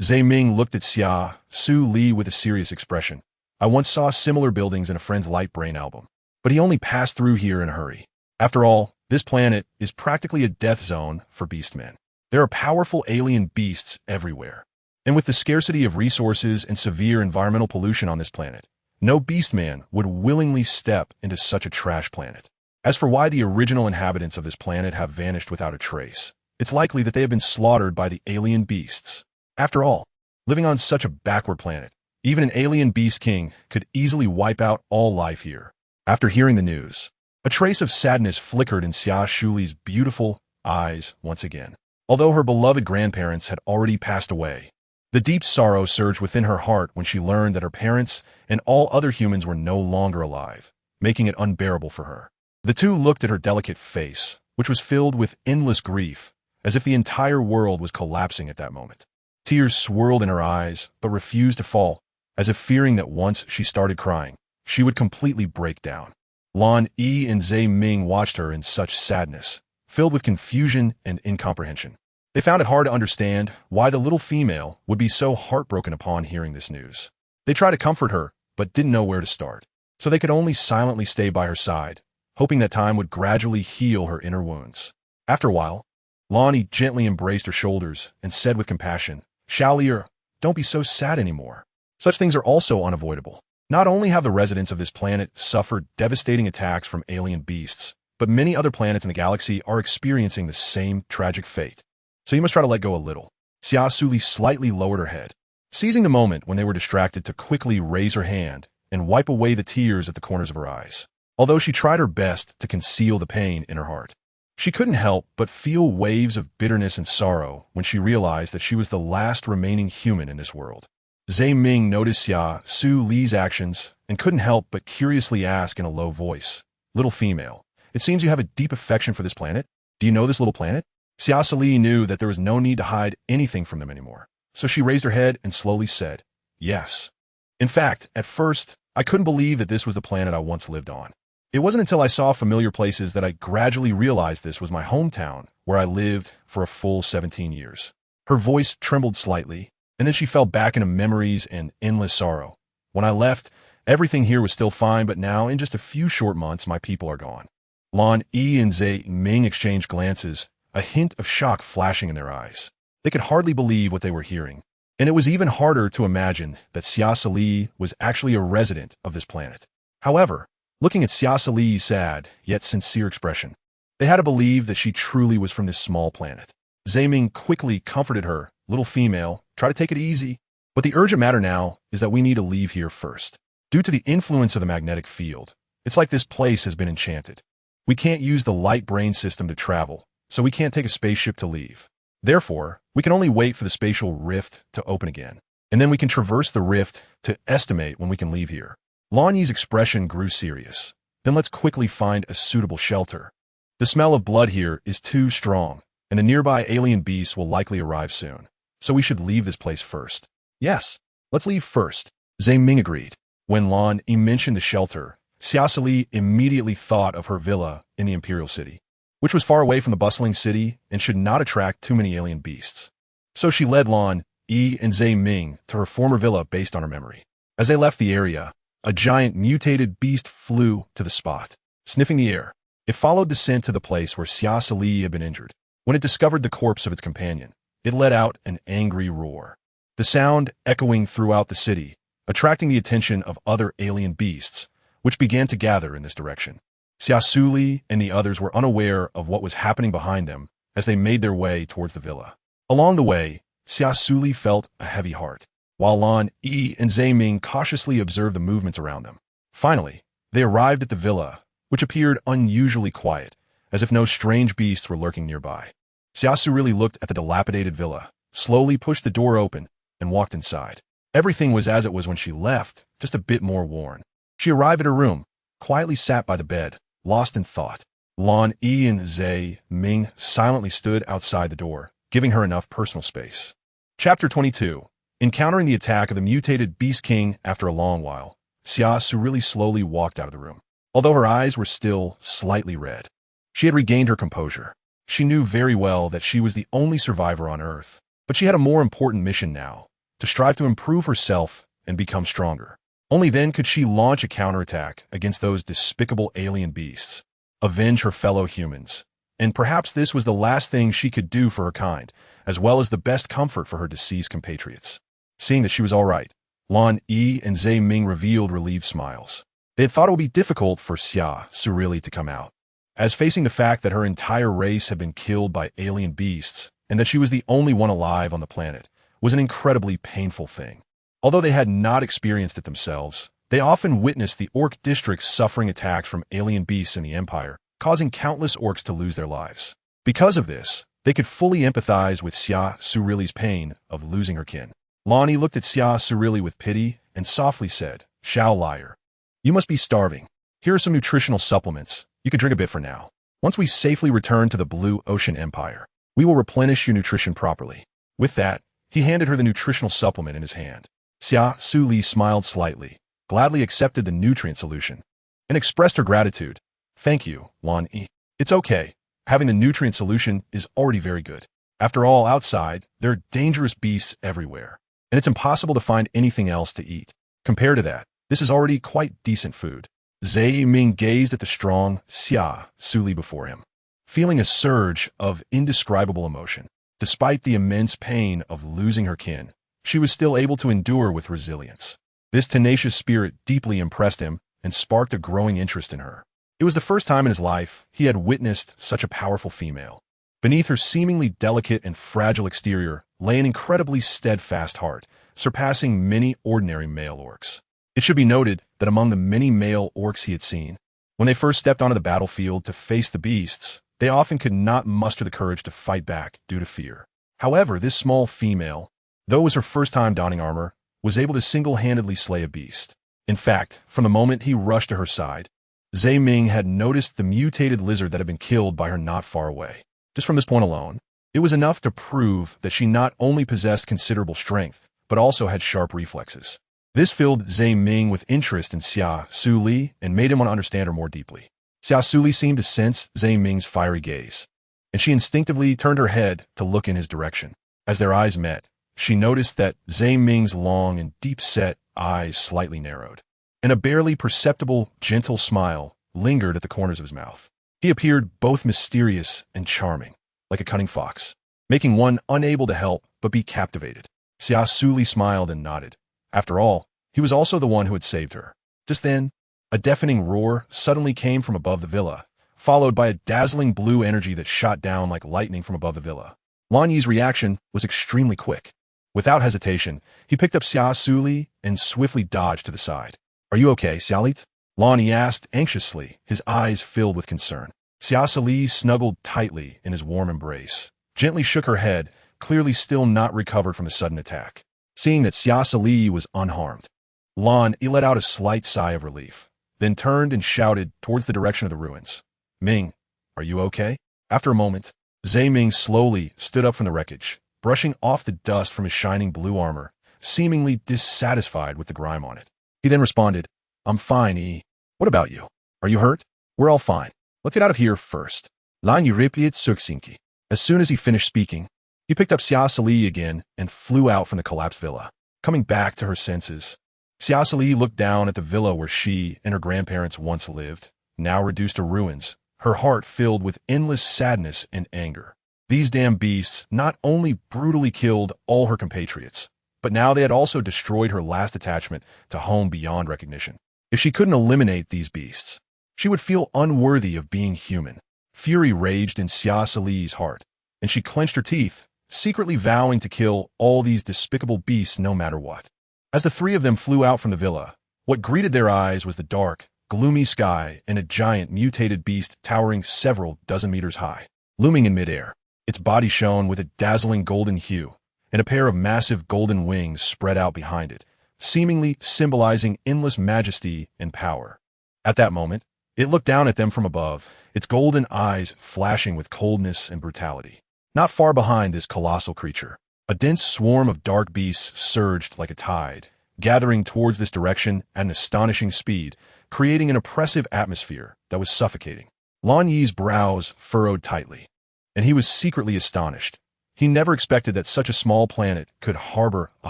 Ming looked at Xia Suli with a serious expression. I once saw similar buildings in a friend's light brain album, but he only passed through here in a hurry. After all, this planet is practically a death zone for beastmen. There are powerful alien beasts everywhere. And with the scarcity of resources and severe environmental pollution on this planet, no beastman would willingly step into such a trash planet. As for why the original inhabitants of this planet have vanished without a trace, it's likely that they have been slaughtered by the alien beasts. After all, living on such a backward planet, even an alien beast king could easily wipe out all life here. After hearing the news, a trace of sadness flickered in Xia Suli's beautiful eyes once again. Although her beloved grandparents had already passed away, the deep sorrow surged within her heart when she learned that her parents and all other humans were no longer alive, making it unbearable for her. The two looked at her delicate face, which was filled with endless grief, as if the entire world was collapsing at that moment. Tears swirled in her eyes, but refused to fall, as if fearing that once she started crying, she would completely break down. Lan Yi and Ming watched her in such sadness, filled with confusion and incomprehension. They found it hard to understand why the little female would be so heartbroken upon hearing this news. They tried to comfort her, but didn't know where to start, so they could only silently stay by her side, hoping that time would gradually heal her inner wounds. After a while, Lan Yi gently embraced her shoulders and said with compassion, Shaolier, don't be so sad anymore. Such things are also unavoidable. Not only have the residents of this planet suffered devastating attacks from alien beasts, but many other planets in the galaxy are experiencing the same tragic fate. So you must try to let go a little. Xia Suli slightly lowered her head, seizing the moment when they were distracted to quickly raise her hand and wipe away the tears at the corners of her eyes. Although she tried her best to conceal the pain in her heart, she couldn't help but feel waves of bitterness and sorrow when she realized that she was the last remaining human in this world. Ming noticed Xia Suli's actions and couldn't help but curiously ask in a low voice, Little female, it seems you have a deep affection for this planet. Do you know this little planet? Xia Suli knew that there was no need to hide anything from them anymore, so she raised her head and slowly said, Yes. In fact, at first, I couldn't believe that this was the planet I once lived on. It wasn't until I saw familiar places that I gradually realized this was my hometown, where I lived for a full 17 years. Her voice trembled slightly, and then she fell back into memories and endless sorrow. When I left, everything here was still fine, but now, in just a few short months, my people are gone. Lan Yi and Ming exchanged glances, a hint of shock flashing in their eyes. They could hardly believe what they were hearing, and it was even harder to imagine that Xia Suli was actually a resident of this planet. However, looking at Xia Suli's sad, yet sincere expression, they had to believe that she truly was from this small planet. Ming quickly comforted her, Little female, try to take it easy. But the urgent matter now is that we need to leave here first. Due to the influence of the magnetic field, it's like this place has been enchanted. We can't use the light brain system to travel, so we can't take a spaceship to leave. Therefore, we can only wait for the spatial rift to open again, and then we can traverse the rift to estimate when we can leave here. Lan Yi's expression grew serious. Then let's quickly find a suitable shelter. The smell of blood here is too strong, and the nearby alien beasts will likely arrive soon. So we should leave this place first. Yes, let's leave first. Ming agreed. When Lan Yi mentioned the shelter, Xia Suli immediately thought of her villa in the Imperial City, which was far away from the bustling city and should not attract too many alien beasts. So she led Lan Yi and Ming to her former villa based on her memory. As they left the area, a giant mutated beast flew to the spot, sniffing the air. It followed the scent to the place where Xia Suli had been injured. When it discovered the corpse of its companion, it let out an angry roar, the sound echoing throughout the city, attracting the attention of other alien beasts, which began to gather in this direction. Xia Suli and the others were unaware of what was happening behind them as they made their way towards the villa. Along the way, Xia Suli felt a heavy heart, while Lan Yi and Ming cautiously observed the movements around them. Finally, they arrived at the villa, which appeared unusually quiet, as if no strange beasts were lurking nearby. Xia Suli looked at the dilapidated villa, slowly pushed the door open, and walked inside. Everything was as it was when she left, just a bit more worn. She arrived at her room, quietly sat by the bed, lost in thought. Lan Yi and Ming silently stood outside the door, giving her enough personal space. Chapter 22. Encountering the attack of the mutated Beast King after a long while. Xia Suli slowly walked out of the room. Although her eyes were still slightly red, she had regained her composure. She knew very well that she was the only survivor on Earth, but she had a more important mission now, to strive to improve herself and become stronger. Only then could she launch a counterattack against those despicable alien beasts, avenge her fellow humans. And perhaps this was the last thing she could do for her kind, as well as the best comfort for her deceased compatriots. Seeing that she was all right, Lan Yi and Zhe Ming revealed relieved smiles. They had thought it would be difficult for Xia Suli to come out, as facing the fact that her entire race had been killed by alien beasts and that she was the only one alive on the planet was an incredibly painful thing. Although they had not experienced it themselves, they often witnessed the orc districts suffering attacks from alien beasts in the Empire, causing countless orcs to lose their lives. Because of this, they could fully empathize with Xia Suli's pain of losing her kin. Lonnie looked at Xia Suli with pity and softly said, "Shao liar. You must be starving. Here are some nutritional supplements. You can drink a bit for now. Once we safely return to the Blue Ocean Empire, we will replenish your nutrition properly." With that, he handed her the nutritional supplement in his hand. Xia Suli smiled slightly, gladly accepted the nutrient solution, and expressed her gratitude. "Thank you, Lan Yi. It's okay. Having the nutrient solution is already very good. After all, outside, there are dangerous beasts everywhere, and it's impossible to find anything else to eat. Compared to that, this is already quite decent food." Zhe Ming gazed at the strong Xia Suli before him, feeling a surge of indescribable emotion. Despite the immense pain of losing her kin, she was still able to endure with resilience. This tenacious spirit deeply impressed him and sparked a growing interest in her. It was the first time in his life he had witnessed such a powerful female. Beneath her seemingly delicate and fragile exterior lay an incredibly steadfast heart, surpassing many ordinary male orcs. It should be noted that among the many male orcs he had seen, when they first stepped onto the battlefield to face the beasts, they often could not muster the courage to fight back due to fear. However, this small female, though it was her first time donning armor, was able to single-handedly slay a beast. In fact, from the moment he rushed to her side, Zhe Ming had noticed the mutated lizard that had been killed by her not far away. Just from this point alone, it was enough to prove that she not only possessed considerable strength, but also had sharp reflexes. This filled Zhe Ming with interest in Xia Suli and made him want to understand her more deeply. Xia Suli seemed to sense Zhe Ming's fiery gaze, and she instinctively turned her head to look in his direction. As their eyes met, she noticed that Zhe Ming's long and deep-set eyes slightly narrowed, and a barely perceptible, gentle smile lingered at the corners of his mouth. He appeared both mysterious and charming, like a cunning fox, making one unable to help but be captivated. Xia Suli smiled and nodded. After all, he was also the one who had saved her. Just then, a deafening roar suddenly came from above the villa, followed by a dazzling blue energy that shot down like lightning from above the villa. Lan Yi's reaction was extremely quick. Without hesitation, he picked up Xia Suli and swiftly dodged to the side. "Are you okay, Xialit?" Lan Yi asked anxiously, his eyes filled with concern. Xia Suli snuggled tightly in his warm embrace, gently shook her head, clearly still not recovered from the sudden attack. Seeing that Xia Suli was unharmed, Lan Yi let out a slight sigh of relief, then turned and shouted towards the direction of the ruins. "Ming, are you okay?" After a moment, Zhe Ming slowly stood up from the wreckage, brushing off the dust from his shining blue armor, seemingly dissatisfied with the grime on it. He then responded, "I'm fine, Yi. What about you? Are you hurt?" "We're all fine. Let's get out of here first." Lan Yi replied succinctly. As soon as he finished speaking, he picked up Xia Suli again and flew out from the collapsed villa. Coming back to her senses, Xia Suli looked down at the villa where she and her grandparents once lived, now reduced to ruins, her heart filled with endless sadness and anger. These damn beasts not only brutally killed all her compatriots, but now they had also destroyed her last attachment to home beyond recognition. If she couldn't eliminate these beasts, she would feel unworthy of being human. Fury raged in Xia Suli's heart, and she clenched her teeth, secretly vowing to kill all these despicable beasts no matter what. As the three of them flew out from the villa, what greeted their eyes was the dark, gloomy sky and a giant mutated beast towering several dozen meters high, looming in midair. Its body shone with a dazzling golden hue, and a pair of massive golden wings spread out behind it, seemingly symbolizing endless majesty and power. At that moment, it looked down at them from above, its golden eyes flashing with coldness and brutality. Not far behind this colossal creature, a dense swarm of dark beasts surged like a tide, gathering towards this direction at an astonishing speed, creating an oppressive atmosphere that was suffocating. Lan Yi's brows furrowed tightly, and he was secretly astonished. He never expected that such a small planet could harbor a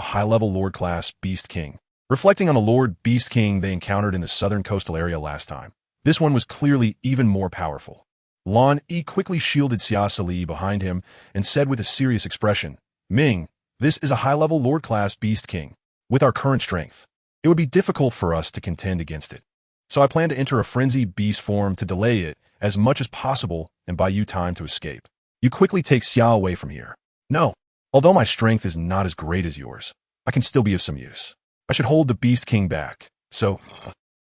high-level Lord-class Beast King. Reflecting on the Lord Beast King they encountered in the southern coastal area last time, this one was clearly even more powerful. Lan Yi quickly shielded Xia Suli behind him and said with a serious expression, "Ming, this is a high-level Lord-class Beast King. With our current strength, it would be difficult for us to contend against it. So I plan to enter a frenzied beast form to delay it as much as possible and buy you time to escape. You quickly take Xia away from here. No, although my strength is not as great as yours, I can still be of some use. I should hold the Beast King back, so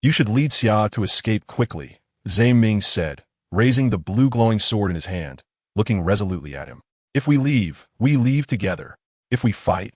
you should lead Xia to escape quickly," Zhang Ming said, raising the blue glowing sword in his hand, looking resolutely at him. "If we leave together. If we fight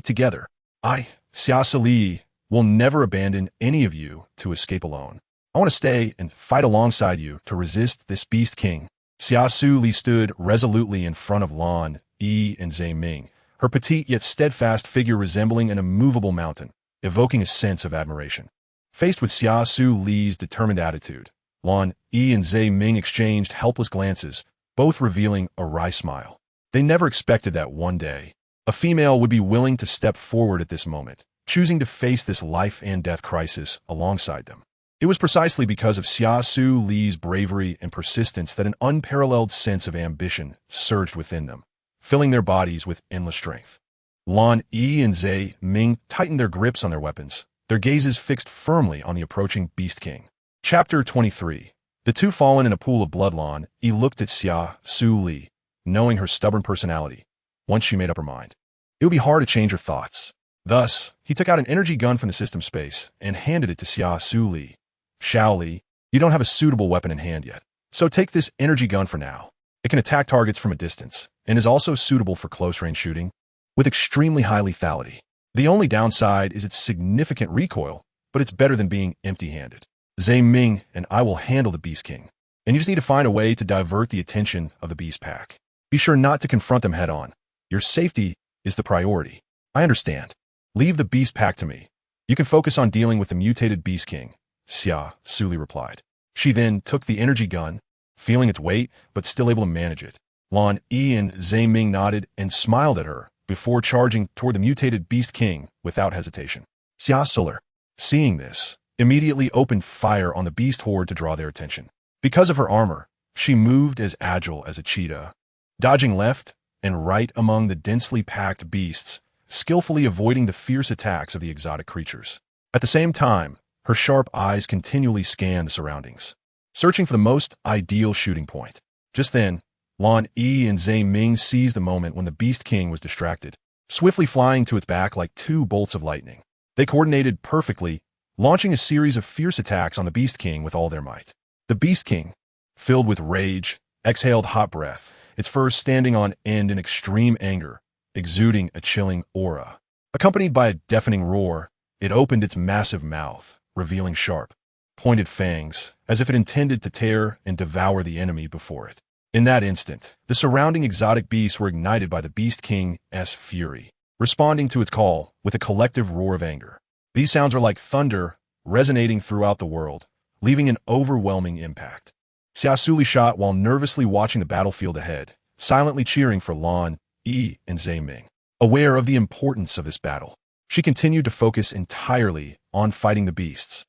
together. Xia Suli, will never abandon any of you to escape alone. I want to stay and fight alongside you to resist this Beast King." Xia Suli stood resolutely in front of Lan Yi and Zhang Ming, her petite yet steadfast figure resembling an immovable mountain, evoking a sense of admiration. Faced with Xia Suli's determined attitude, Lan Yi and Zhang Ming exchanged helpless glances, both revealing a wry smile. They never expected that one day, a female would be willing to step forward at this moment, choosing to face this life-and-death crisis alongside them. It was precisely because of Xia Suli's bravery and persistence that an unparalleled sense of ambition surged within them, filling their bodies with endless strength. Lan Yi and Zhang Ming tightened their grips on their weapons, their gazes fixed firmly on the approaching Beast King. Chapter 23. The two fallen in a pool of blood. Lan Yi looked at Xia Suli, knowing her stubborn personality. Once she made up her mind, it would be hard to change her thoughts. Thus, he took out an energy gun from the system space and handed it to Xia Suli. "Shaoli, you don't have a suitable weapon in hand yet, so take this energy gun for now. It can attack targets from a distance, and is also suitable for close-range shooting, with extremely high lethality. The only downside is its significant recoil, but it's better than being empty-handed. Zhang Ming and I will handle the Beast King, and you just need to find a way to divert the attention of the Beast Pack. Be sure not to confront them head-on. Your safety is the priority." "I understand. Leave the Beast Pack to me. You can focus on dealing with the mutated Beast King," Xia Suli replied. She then took the energy gun, feeling its weight, but still able to manage it. Lan Yi and Zhang Ming nodded and smiled at her before charging toward the mutated Beast King without hesitation. Xia Suli, seeing this, immediately opened fire on the beast horde to draw their attention. Because of her armor, she moved as agile as a cheetah, dodging left and right among the densely packed beasts, skillfully avoiding the fierce attacks of the exotic creatures. At the same time, her sharp eyes continually scanned the surroundings, searching for the most ideal shooting point. Just then, Lan Yi and Zhang Ming seized the moment when the Beast King was distracted, swiftly flying to its back like two bolts of lightning. They coordinated perfectly, launching a series of fierce attacks on the Beast King with all their might. The Beast King, filled with rage, exhaled hot breath, its fur standing on end in extreme anger, exuding a chilling aura. Accompanied by a deafening roar, it opened its massive mouth, revealing sharp, pointed fangs, as if it intended to tear and devour the enemy before it. In that instant, the surrounding exotic beasts were ignited by the Beast King's fury, responding to its call with a collective roar of anger. These sounds are like thunder, resonating throughout the world, leaving an overwhelming impact. Xia Suli shot while nervously watching the battlefield ahead, silently cheering for Lan Yi and Zhang Ming. Aware of the importance of this battle, she continued to focus entirely on fighting the beasts.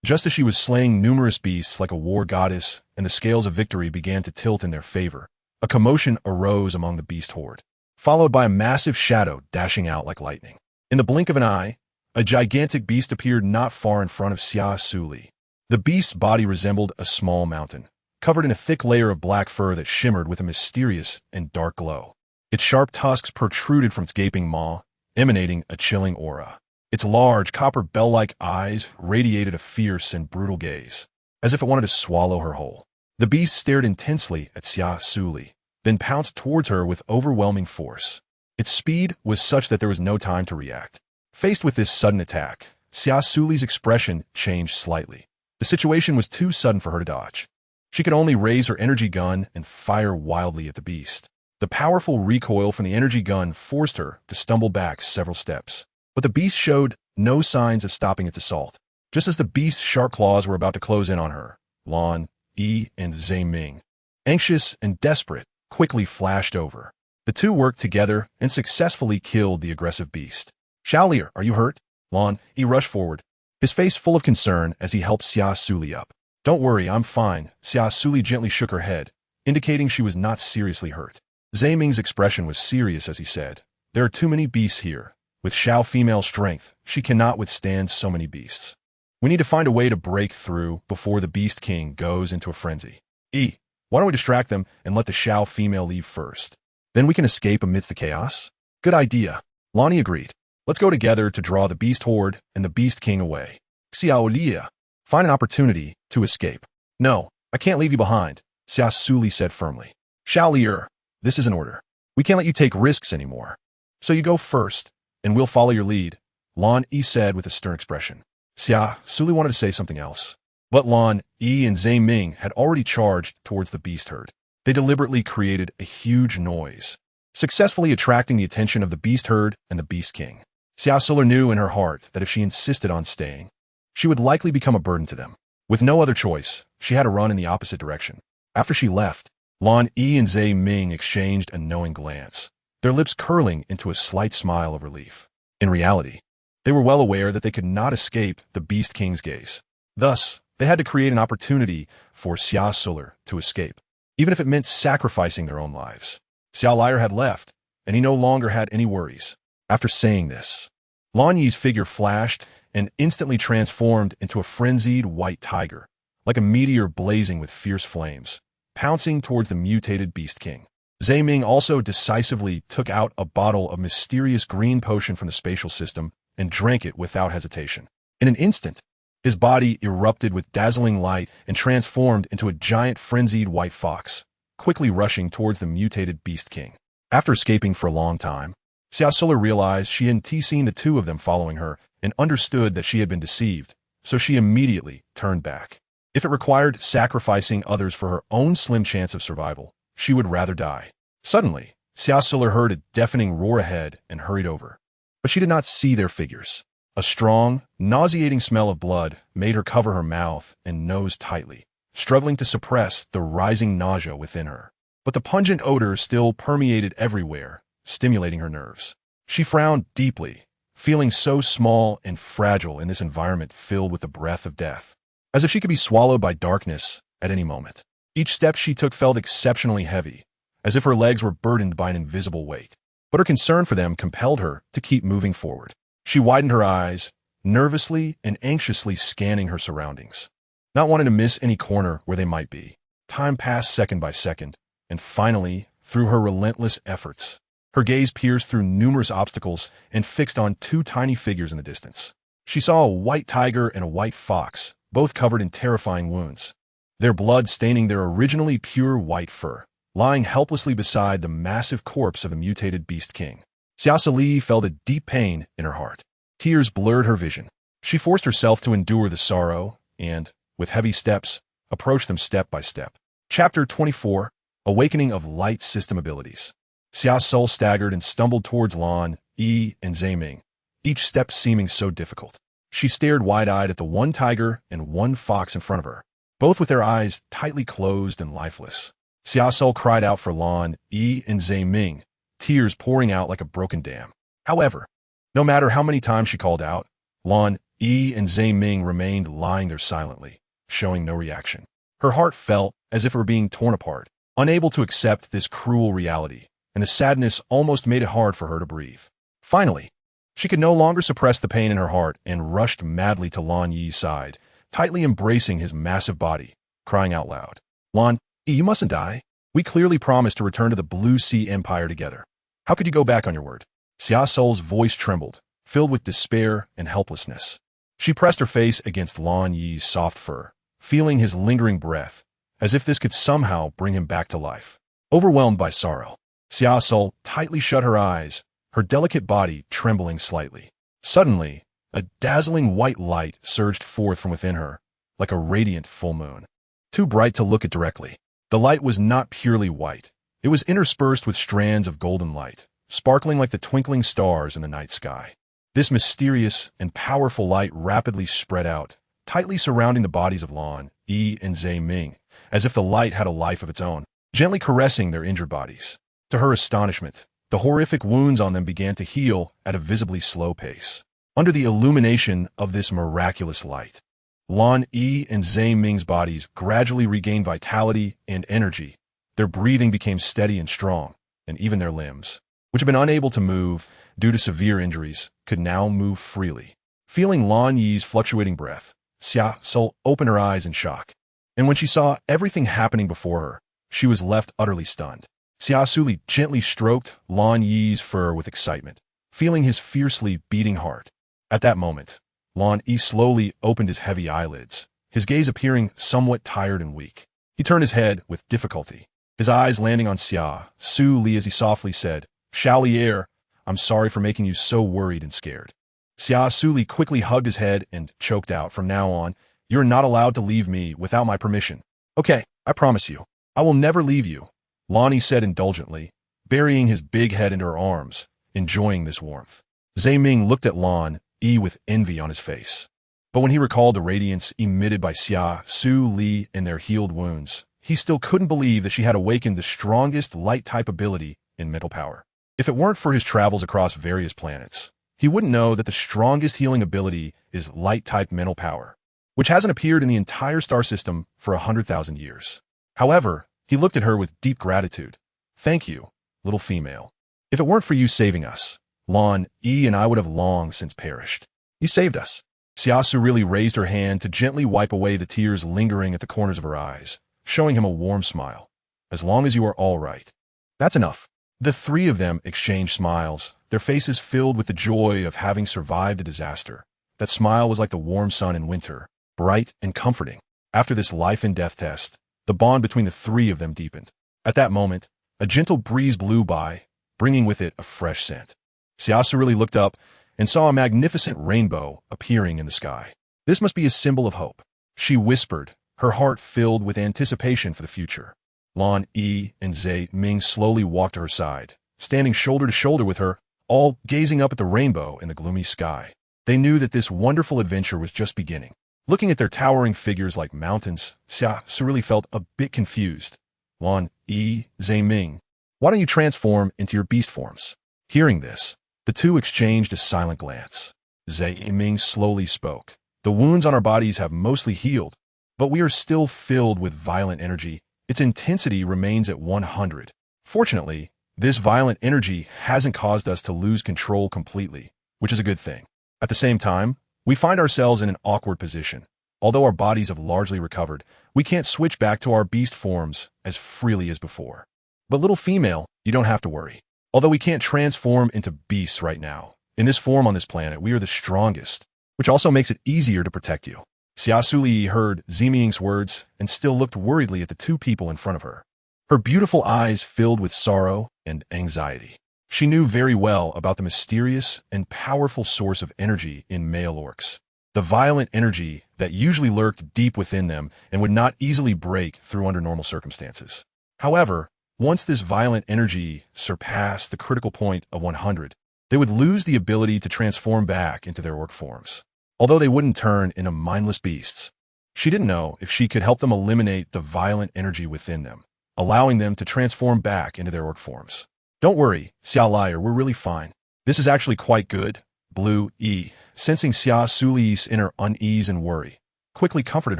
Just as she was slaying numerous beasts like a war goddess and the scales of victory began to tilt in their favor, a commotion arose among the beast horde, followed by a massive shadow dashing out like lightning. In the blink of an eye, a gigantic beast appeared not far in front of Xia Suli. The beast's body resembled a small mountain, covered in a thick layer of black fur that shimmered with a mysterious and dark glow. Its sharp tusks protruded from its gaping maw, emanating a chilling aura. Its large, copper bell-like eyes radiated a fierce and brutal gaze, as if it wanted to swallow her whole. The beast stared intensely at Xia Suli, then pounced towards her with overwhelming force. Its speed was such that there was no time to react. Faced with this sudden attack, Xia Suli's expression changed slightly. The situation was too sudden for her to dodge. She could only raise her energy gun and fire wildly at the beast. The powerful recoil from the energy gun forced her to stumble back several steps. But the beast showed no signs of stopping its assault. Just as the beast's sharp claws were about to close in on her, Lan, Yi, and Zhe Ming, anxious and desperate, quickly flashed over. The two worked together and successfully killed the aggressive beast. Xiao, are you hurt? Lan Yi rushed forward, his face full of concern as he helped Xia Suli up. Don't worry, I'm fine. Xia Suli gently shook her head, indicating she was not seriously hurt. Zhe Ming's expression was serious as he said, there are too many beasts here. With Xiao female strength, she cannot withstand so many beasts. We need to find a way to break through before the Beast King goes into a frenzy. Why don't we distract them and let the Xiao female leave first? Then we can escape amidst the chaos? Good idea. Lonnie agreed. Let's go together to draw the Beast Horde and the Beast King away. Xia Suli, find an opportunity to escape. No, I can't leave you behind, Xia Suli said firmly. Xiao, this is an order. We can't let you take risks anymore. So you go first, and we'll follow your lead, Lan Yi said with a stern expression. Xia Suli wanted to say something else, but Lan Yi and Zhe Ming had already charged towards the beast herd. They deliberately created a huge noise, successfully attracting the attention of the beast herd and the Beast King. Xia Suli knew in her heart that if she insisted on staying, she would likely become a burden to them. With no other choice, she had to run in the opposite direction. After she left, Lan Yi and Zhe Ming exchanged a knowing glance, their lips curling into a slight smile of relief. In reality, they were well aware that they could not escape the Beast King's gaze. Thus, they had to create an opportunity for Xia Suli to escape, even if it meant sacrificing their own lives. Xiao Liar had left, and he no longer had any worries. After saying this, Lan Yi's figure flashed and instantly transformed into a frenzied white tiger, like a meteor blazing with fierce flames, pouncing towards the mutated Beast King. Zhe Ming also decisively took out a bottle of mysterious green potion from the spatial system and drank it without hesitation. In an instant, his body erupted with dazzling light and transformed into a giant frenzied white fox, quickly rushing towards the mutated Beast King. After escaping for a long time, Xia Suli realized she hadn't seen the two of them following her and understood that she had been deceived, so she immediately turned back. If it required sacrificing others for her own slim chance of survival, she would rather die. Suddenly, Xia Suli heard a deafening roar ahead and hurried over. But she did not see their figures. A strong, nauseating smell of blood made her cover her mouth and nose tightly, struggling to suppress the rising nausea within her. But the pungent odor still permeated everywhere, stimulating her nerves. She frowned deeply, feeling so small and fragile in this environment filled with the breath of death, as if she could be swallowed by darkness at any moment. Each step she took felt exceptionally heavy, as if her legs were burdened by an invisible weight. But her concern for them compelled her to keep moving forward. She widened her eyes, nervously and anxiously scanning her surroundings, not wanting to miss any corner where they might be. Time passed second by second, and finally, through her relentless efforts, her gaze pierced through numerous obstacles and fixed on two tiny figures in the distance. She saw a white tiger and a white fox, both covered in terrifying wounds, their blood staining their originally pure white fur, lying helplessly beside the massive corpse of the mutated Beast King. Xia Suli felt a deep pain in her heart. Tears blurred her vision. She forced herself to endure the sorrow and, with heavy steps, approached them step by step. Chapter 24, Awakening of Light System Abilities. Xia Suli staggered and stumbled towards Lan Yi and Zhe Ming, each step seeming so difficult. She stared wide-eyed at the one tiger and one fox in front of her, both with their eyes tightly closed and lifeless. Xia Suli cried out for Lan Yi and Zhe Ming, tears pouring out like a broken dam. However, no matter how many times she called out, Lan Yi and Zhe Ming remained lying there silently, showing no reaction. Her heart felt as if it were being torn apart, unable to accept this cruel reality, and the sadness almost made it hard for her to breathe. Finally, she could no longer suppress the pain in her heart and rushed madly to Lan Yi's side, tightly embracing his massive body, crying out loud, Lan Yi, you mustn't die. We clearly promised to return to the Blue Sea Empire together. How could you go back on your word? Xia Suli's voice trembled, filled with despair and helplessness. She pressed her face against Lan Yi's soft fur, feeling his lingering breath, as if this could somehow bring him back to life. Overwhelmed by sorrow, Xia Suli tightly shut her eyes, her delicate body trembling slightly. Suddenly, a dazzling white light surged forth from within her, like a radiant full moon. Too bright to look at directly, the light was not purely white. It was interspersed with strands of golden light, sparkling like the twinkling stars in the night sky. This mysterious and powerful light rapidly spread out, tightly surrounding the bodies of Lan, Yi, and Zhe Ming, as if the light had a life of its own, gently caressing their injured bodies. To her astonishment, the horrific wounds on them began to heal at a visibly slow pace. Under the illumination of this miraculous light, Lan Yi and Zhe Ming's bodies gradually regained vitality and energy. Their breathing became steady and strong, and even their limbs, which had been unable to move due to severe injuries, could now move freely. Feeling Lan Yi's fluctuating breath, Xia Suli opened her eyes in shock. And when she saw everything happening before her, she was left utterly stunned. Xia Suli gently stroked Lan Yi's fur with excitement, feeling his fiercely beating heart. At that moment, Lan Yi slowly opened his heavy eyelids, his gaze appearing somewhat tired and weak. He turned his head with difficulty, his eyes landing on Xia Suli as he softly said, "Chalier, I'm sorry for making you so worried and scared." Xia Suli quickly hugged his head and choked out, "From now on, you're not allowed to leave me without my permission." "Okay, I promise you. I will never leave you," Lan Yi said indulgently, burying his big head into her arms, enjoying this warmth. Zhe Ming looked at Lan Yi with envy on his face. But when he recalled the radiance emitted by Xia Suli and their healed wounds, he still couldn't believe that she had awakened the strongest light-type ability in mental power. If it weren't for his travels across various planets, he wouldn't know that the strongest healing ability is light-type mental power, which hasn't appeared in the entire star system for 100,000 years. However, he looked at her with deep gratitude. "Thank you, little female. If it weren't for you saving us, Lan Yi and I would have long since perished. You saved us." Xia Suli raised her hand to gently wipe away the tears lingering at the corners of her eyes, showing him a warm smile. "As long as you are all right. That's enough." The three of them exchanged smiles, their faces filled with the joy of having survived a disaster. That smile was like the warm sun in winter, bright and comforting. After this life and death test, the bond between the three of them deepened. At that moment, a gentle breeze blew by, bringing with it a fresh scent. Xia Suli looked up and saw a magnificent rainbow appearing in the sky. "This must be a symbol of hope," she whispered, her heart filled with anticipation for the future. Lan Yi and Zhe Ming slowly walked to her side, standing shoulder to shoulder with her, all gazing up at the rainbow in the gloomy sky. They knew that this wonderful adventure was just beginning. Looking at their towering figures like mountains, Xia Suli felt a bit confused. "Lan Yi, Zhe Ming, why don't you transform into your beast forms?" Hearing this, the two exchanged a silent glance. Zhe Ming slowly spoke. "The wounds on our bodies have mostly healed, but we are still filled with violent energy. Its intensity remains at 100. Fortunately, this violent energy hasn't caused us to lose control completely, which is a good thing. At the same time, we find ourselves in an awkward position. Although our bodies have largely recovered, we can't switch back to our beast forms as freely as before. But little female, you don't have to worry. Although we can't transform into beasts right now, in this form on this planet, we are the strongest, which also makes it easier to protect you." Xia Suli heard Zhe Ming's words and still looked worriedly at the two people in front of her. Her beautiful eyes filled with sorrow and anxiety. She knew very well about the mysterious and powerful source of energy in male orcs. The violent energy that usually lurked deep within them and would not easily break through under normal circumstances. However, once this violent energy surpassed the critical point of 100, they would lose the ability to transform back into their orc forms. Although they wouldn't turn into mindless beasts, she didn't know if she could help them eliminate the violent energy within them, allowing them to transform back into their orc forms. "Don't worry, Xia Liar, we're really fine. This is actually quite good." Blue E, sensing Xia Suli's inner unease and worry, quickly comforted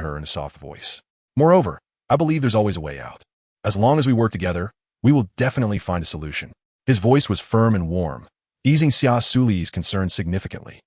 her in a soft voice. "Moreover, I believe there's always a way out. As long as we work together, we will definitely find a solution." His voice was firm and warm, easing Xia Suli's concerns significantly.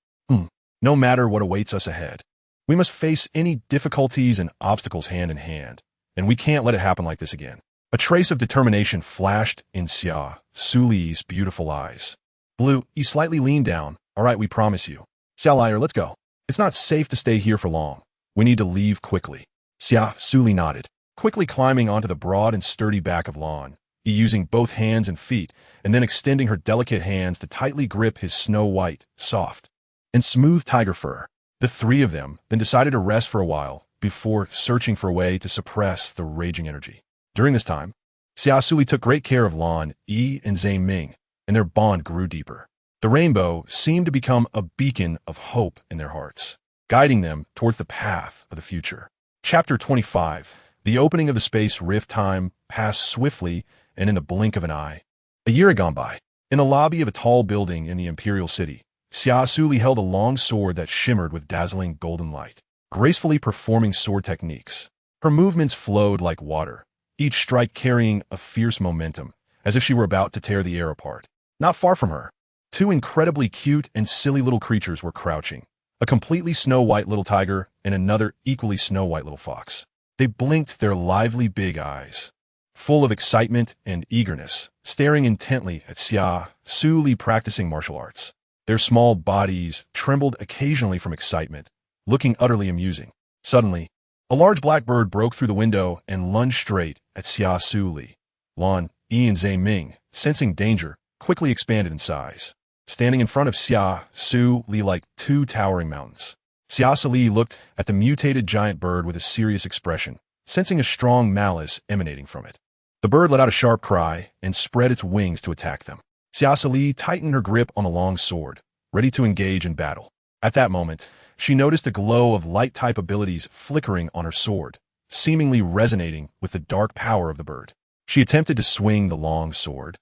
No matter what awaits us ahead, we must face any difficulties and obstacles hand in hand, and we can't let it happen like this again." A trace of determination flashed in Xia Suli's beautiful eyes. Blue E slightly leaned down. "All right, we promise you. Xia Liar, let's go. It's not safe to stay here for long. We need to leave quickly." Xia Suli nodded, quickly climbing onto the broad and sturdy back of Lan Yi, using both hands and feet, and then extending her delicate hands to tightly grip his snow-white, soft, and smooth tiger fur. The three of them then decided to rest for a while before searching for a way to suppress the raging energy. During this time, Xia Suli took great care of Lan Yi and Zhe Ming, and their bond grew deeper. The rainbow seemed to become a beacon of hope in their hearts, guiding them towards the path of the future. Chapter 25. The opening of the space rift. Time passed swiftly and in the blink of an eye. A year had gone by. In the lobby of a tall building in the imperial city, Xia Suli held a long sword that shimmered with dazzling golden light, gracefully performing sword techniques. Her movements flowed like water, each strike carrying a fierce momentum, as if she were about to tear the air apart. Not far from her, two incredibly cute and silly little creatures were crouching, a completely snow-white little tiger and another equally snow-white little fox. They blinked their lively big eyes, full of excitement and eagerness, staring intently at Xia Suli practicing martial arts. Their small bodies trembled occasionally from excitement, looking utterly amusing. Suddenly, a large black bird broke through the window and lunged straight at Xia Suli. Lan Yi and Zhe Ming, sensing danger, quickly expanded in size, standing in front of Xia Suli like two towering mountains. Xia Suli looked at the mutated giant bird with a serious expression, sensing a strong malice emanating from it. The bird let out a sharp cry and spread its wings to attack them. Xia Suli tightened her grip on a long sword, ready to engage in battle. At that moment, she noticed a glow of light-type abilities flickering on her sword, seemingly resonating with the dark power of the bird. She attempted to swing the long sword,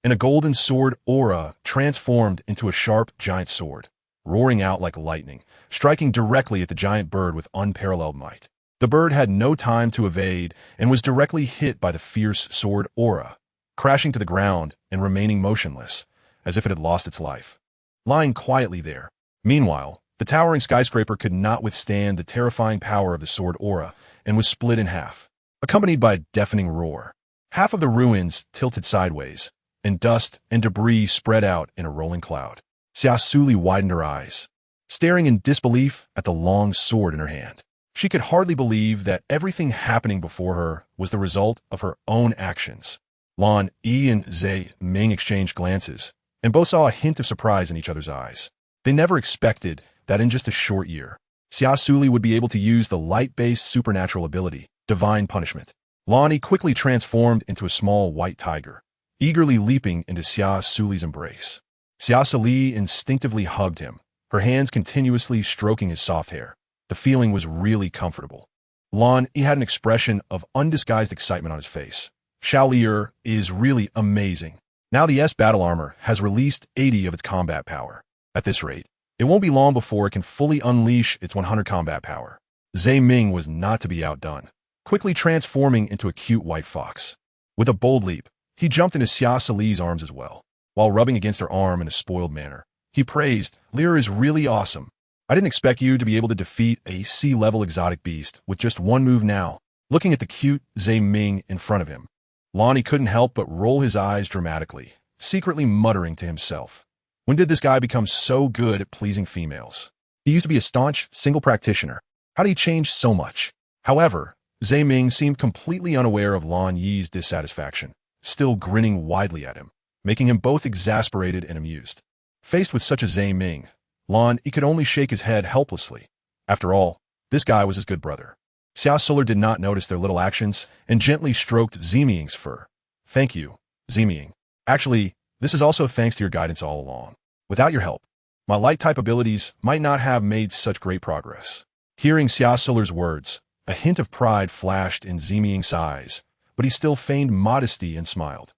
and a golden sword aura transformed into a sharp giant sword, roaring out like lightning, striking directly at the giant bird with unparalleled might. The bird had no time to evade and was directly hit by the fierce sword aura, crashing to the ground and remaining motionless, as if it had lost its life, lying quietly there. Meanwhile, the towering skyscraper could not withstand the terrifying power of the sword aura and was split in half, accompanied by a deafening roar. Half of the ruins tilted sideways, and dust and debris spread out in a rolling cloud. Xia Suli widened her eyes, staring in disbelief at the long sword in her hand. She could hardly believe that everything happening before her was the result of her own actions. Lan Yi and Zhe Ming exchanged glances, and both saw a hint of surprise in each other's eyes. They never expected that in just a short year, Xia Suli would be able to use the light-based supernatural ability, Divine Punishment. Lan Yi quickly transformed into a small white tiger, eagerly leaping into Xia Suli's embrace. Xia Suli instinctively hugged him, her hands continuously stroking his soft hair. The feeling was really comfortable. Lan Yi had an expression of undisguised excitement on his face. Xiaolier is really amazing. Now the S battle armor has released 80 of its combat power. At this rate, it won't be long before it can fully unleash its 100 combat power. Zhe Ming was not to be outdone, quickly transforming into a cute white fox. With a bold leap, he jumped into Xia Suli's arms as well. While rubbing against her arm in a spoiled manner, he praised, "Lear is really awesome. I didn't expect you to be able to defeat a sea-level exotic beast with just one move now." Looking at the cute Zhe Ming in front of him, Lan Yi couldn't help but roll his eyes dramatically, secretly muttering to himself, "When did this guy become so good at pleasing females? He used to be a staunch, single practitioner. How did he change so much?" However, Zhe Ming seemed completely unaware of Lan Yi's dissatisfaction, still grinning widely at him, making him both exasperated and amused. Faced with such a Zhe Ming, Lan Yi could only shake his head helplessly. After all, this guy was his good brother. Xia Suli did not notice their little actions and gently stroked Zhe Ming's fur. "Thank you, Zhe Ming. Actually, this is also thanks to your guidance all along. Without your help, my light-type abilities might not have made such great progress." Hearing Xia Suli's words, a hint of pride flashed in Zhe Ming's eyes, but he still feigned modesty and smiled.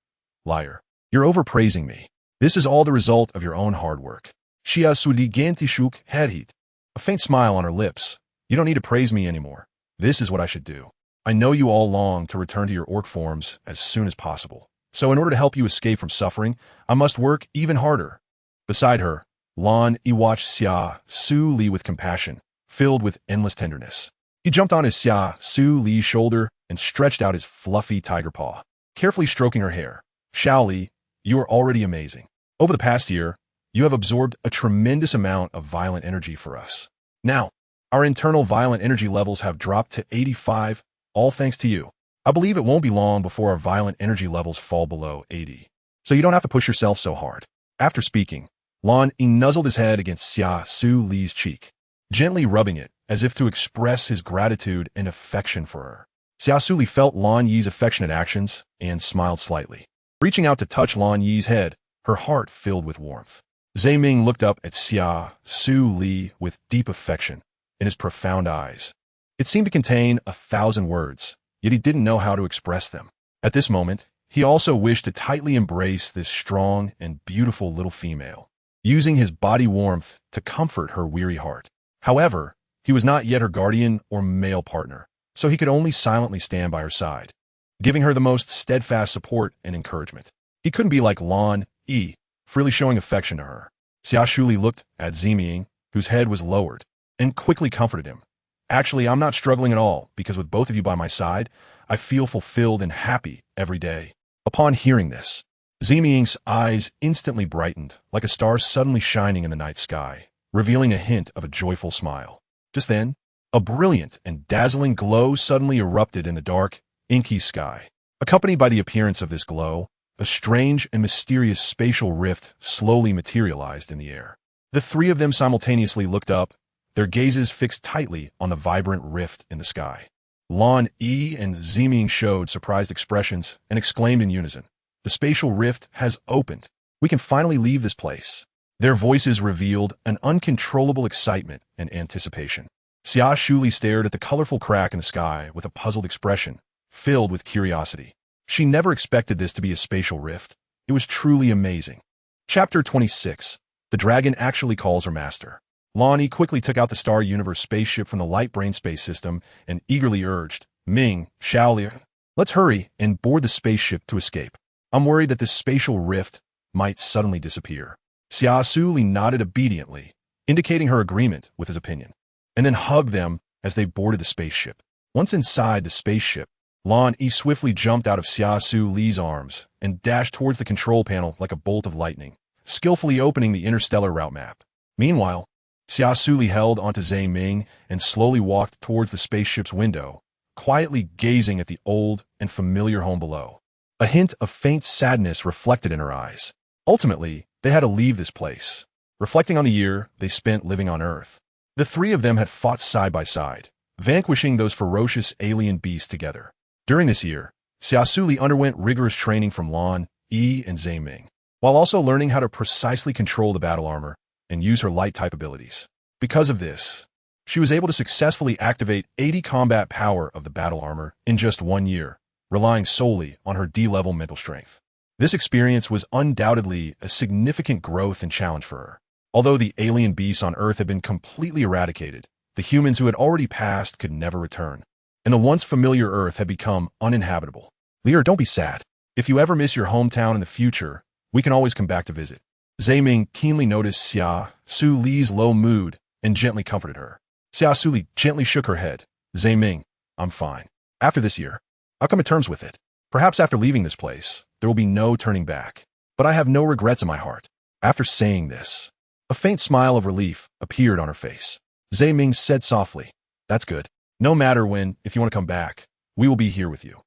"Liar, you're overpraising me. This is all the result of your own hard work." Xia Suli shook head. A faint smile on her lips. "You don't need to praise me anymore. This is what I should do. I know you all long to return to your orc forms as soon as possible. So in order to help you escape from suffering, I must work even harder." Beside her, Lan Yi watched Xia Suli with compassion, filled with endless tenderness. He jumped on his Xia Suli's shoulder and stretched out his fluffy tiger paw, carefully stroking her hair. "Xiaoli, you are already amazing. Over the past year, you have absorbed a tremendous amount of violent energy for us. Now, our internal violent energy levels have dropped to 85, all thanks to you. I believe it won't be long before our violent energy levels fall below 80. So you don't have to push yourself so hard." After speaking, Lan Yi nuzzled his head against Xia Suli's cheek, gently rubbing it as if to express his gratitude and affection for her. Xia Suli felt Lan Yi's affectionate actions and smiled slightly. Reaching out to touch Lan Yi's head, her heart filled with warmth. Ming looked up at Xia Suli with deep affection in his profound eyes. It seemed to contain 1,000 words, yet he didn't know how to express them. At this moment, he also wished to tightly embrace this strong and beautiful little female, using his body warmth to comfort her weary heart. However, he was not yet her guardian or male partner, so he could only silently stand by her side, giving her the most steadfast support and encouragement. He couldn't be like Lan Yi, freely showing affection to her. Xia Suli looked at Ming, whose head was lowered, and quickly comforted him. Actually, I'm not struggling at all, because with both of you by my side, I feel fulfilled and happy every day. Upon hearing this, Ming's eyes instantly brightened, like a star suddenly shining in the night sky, revealing a hint of a joyful smile. Just then, a brilliant and dazzling glow suddenly erupted in the dark, inky sky. Accompanied by the appearance of this glow, a strange and mysterious spatial rift slowly materialized in the air. The three of them simultaneously looked up, their gazes fixed tightly on the vibrant rift in the sky. Lan Yi and Ming showed surprised expressions and exclaimed in unison, "The spatial rift has opened. We can finally leave this place." Their voices revealed an uncontrollable excitement and anticipation. Xia Suli stared at the colorful crack in the sky with a puzzled expression, filled with curiosity. She never expected this to be a spatial rift. It was truly amazing. Chapter 26. The Dragon Actually Calls Her Master. Lan Yi quickly took out the Star Universe spaceship from the light brain space system and eagerly urged, "Ming, Shaoli, let's hurry and board the spaceship to escape. I'm worried that this spatial rift might suddenly disappear." Xia Suli nodded obediently, indicating her agreement with his opinion, and then hugged them as they boarded the spaceship. Once inside the spaceship, Lan Yi swiftly jumped out of Xia Suli's arms and dashed towards the control panel like a bolt of lightning, skillfully opening the interstellar route map. Meanwhile, Xia Suli held onto Ming and slowly walked towards the spaceship's window, quietly gazing at the old and familiar home below. A hint of faint sadness reflected in her eyes. Ultimately, they had to leave this place, reflecting on the year they spent living on Earth. The three of them had fought side by side, vanquishing those ferocious alien beasts together. During this year, Xia Suli underwent rigorous training from Lan Yi and Ming, while also learning how to precisely control the battle armor and use her light-type abilities. Because of this, she was able to successfully activate 80 combat power of the battle armor in just 1 year, relying solely on her D-level mental strength. This experience was undoubtedly a significant growth and challenge for her. Although the alien beasts on Earth had been completely eradicated, the humans who had already passed could never return, and the once familiar Earth had become uninhabitable. "Lear, don't be sad. If you ever miss your hometown in the future, we can always come back to visit." Ming keenly noticed Xia Suli's low mood and gently comforted her. Xia Suli gently shook her head. "Ming, I'm fine. After this year, I'll come to terms with it. Perhaps after leaving this place, there will be no turning back. But I have no regrets in my heart." After saying this, a faint smile of relief appeared on her face. Ming said softly, "That's good. No matter when, if you want to come back, we will be here with you."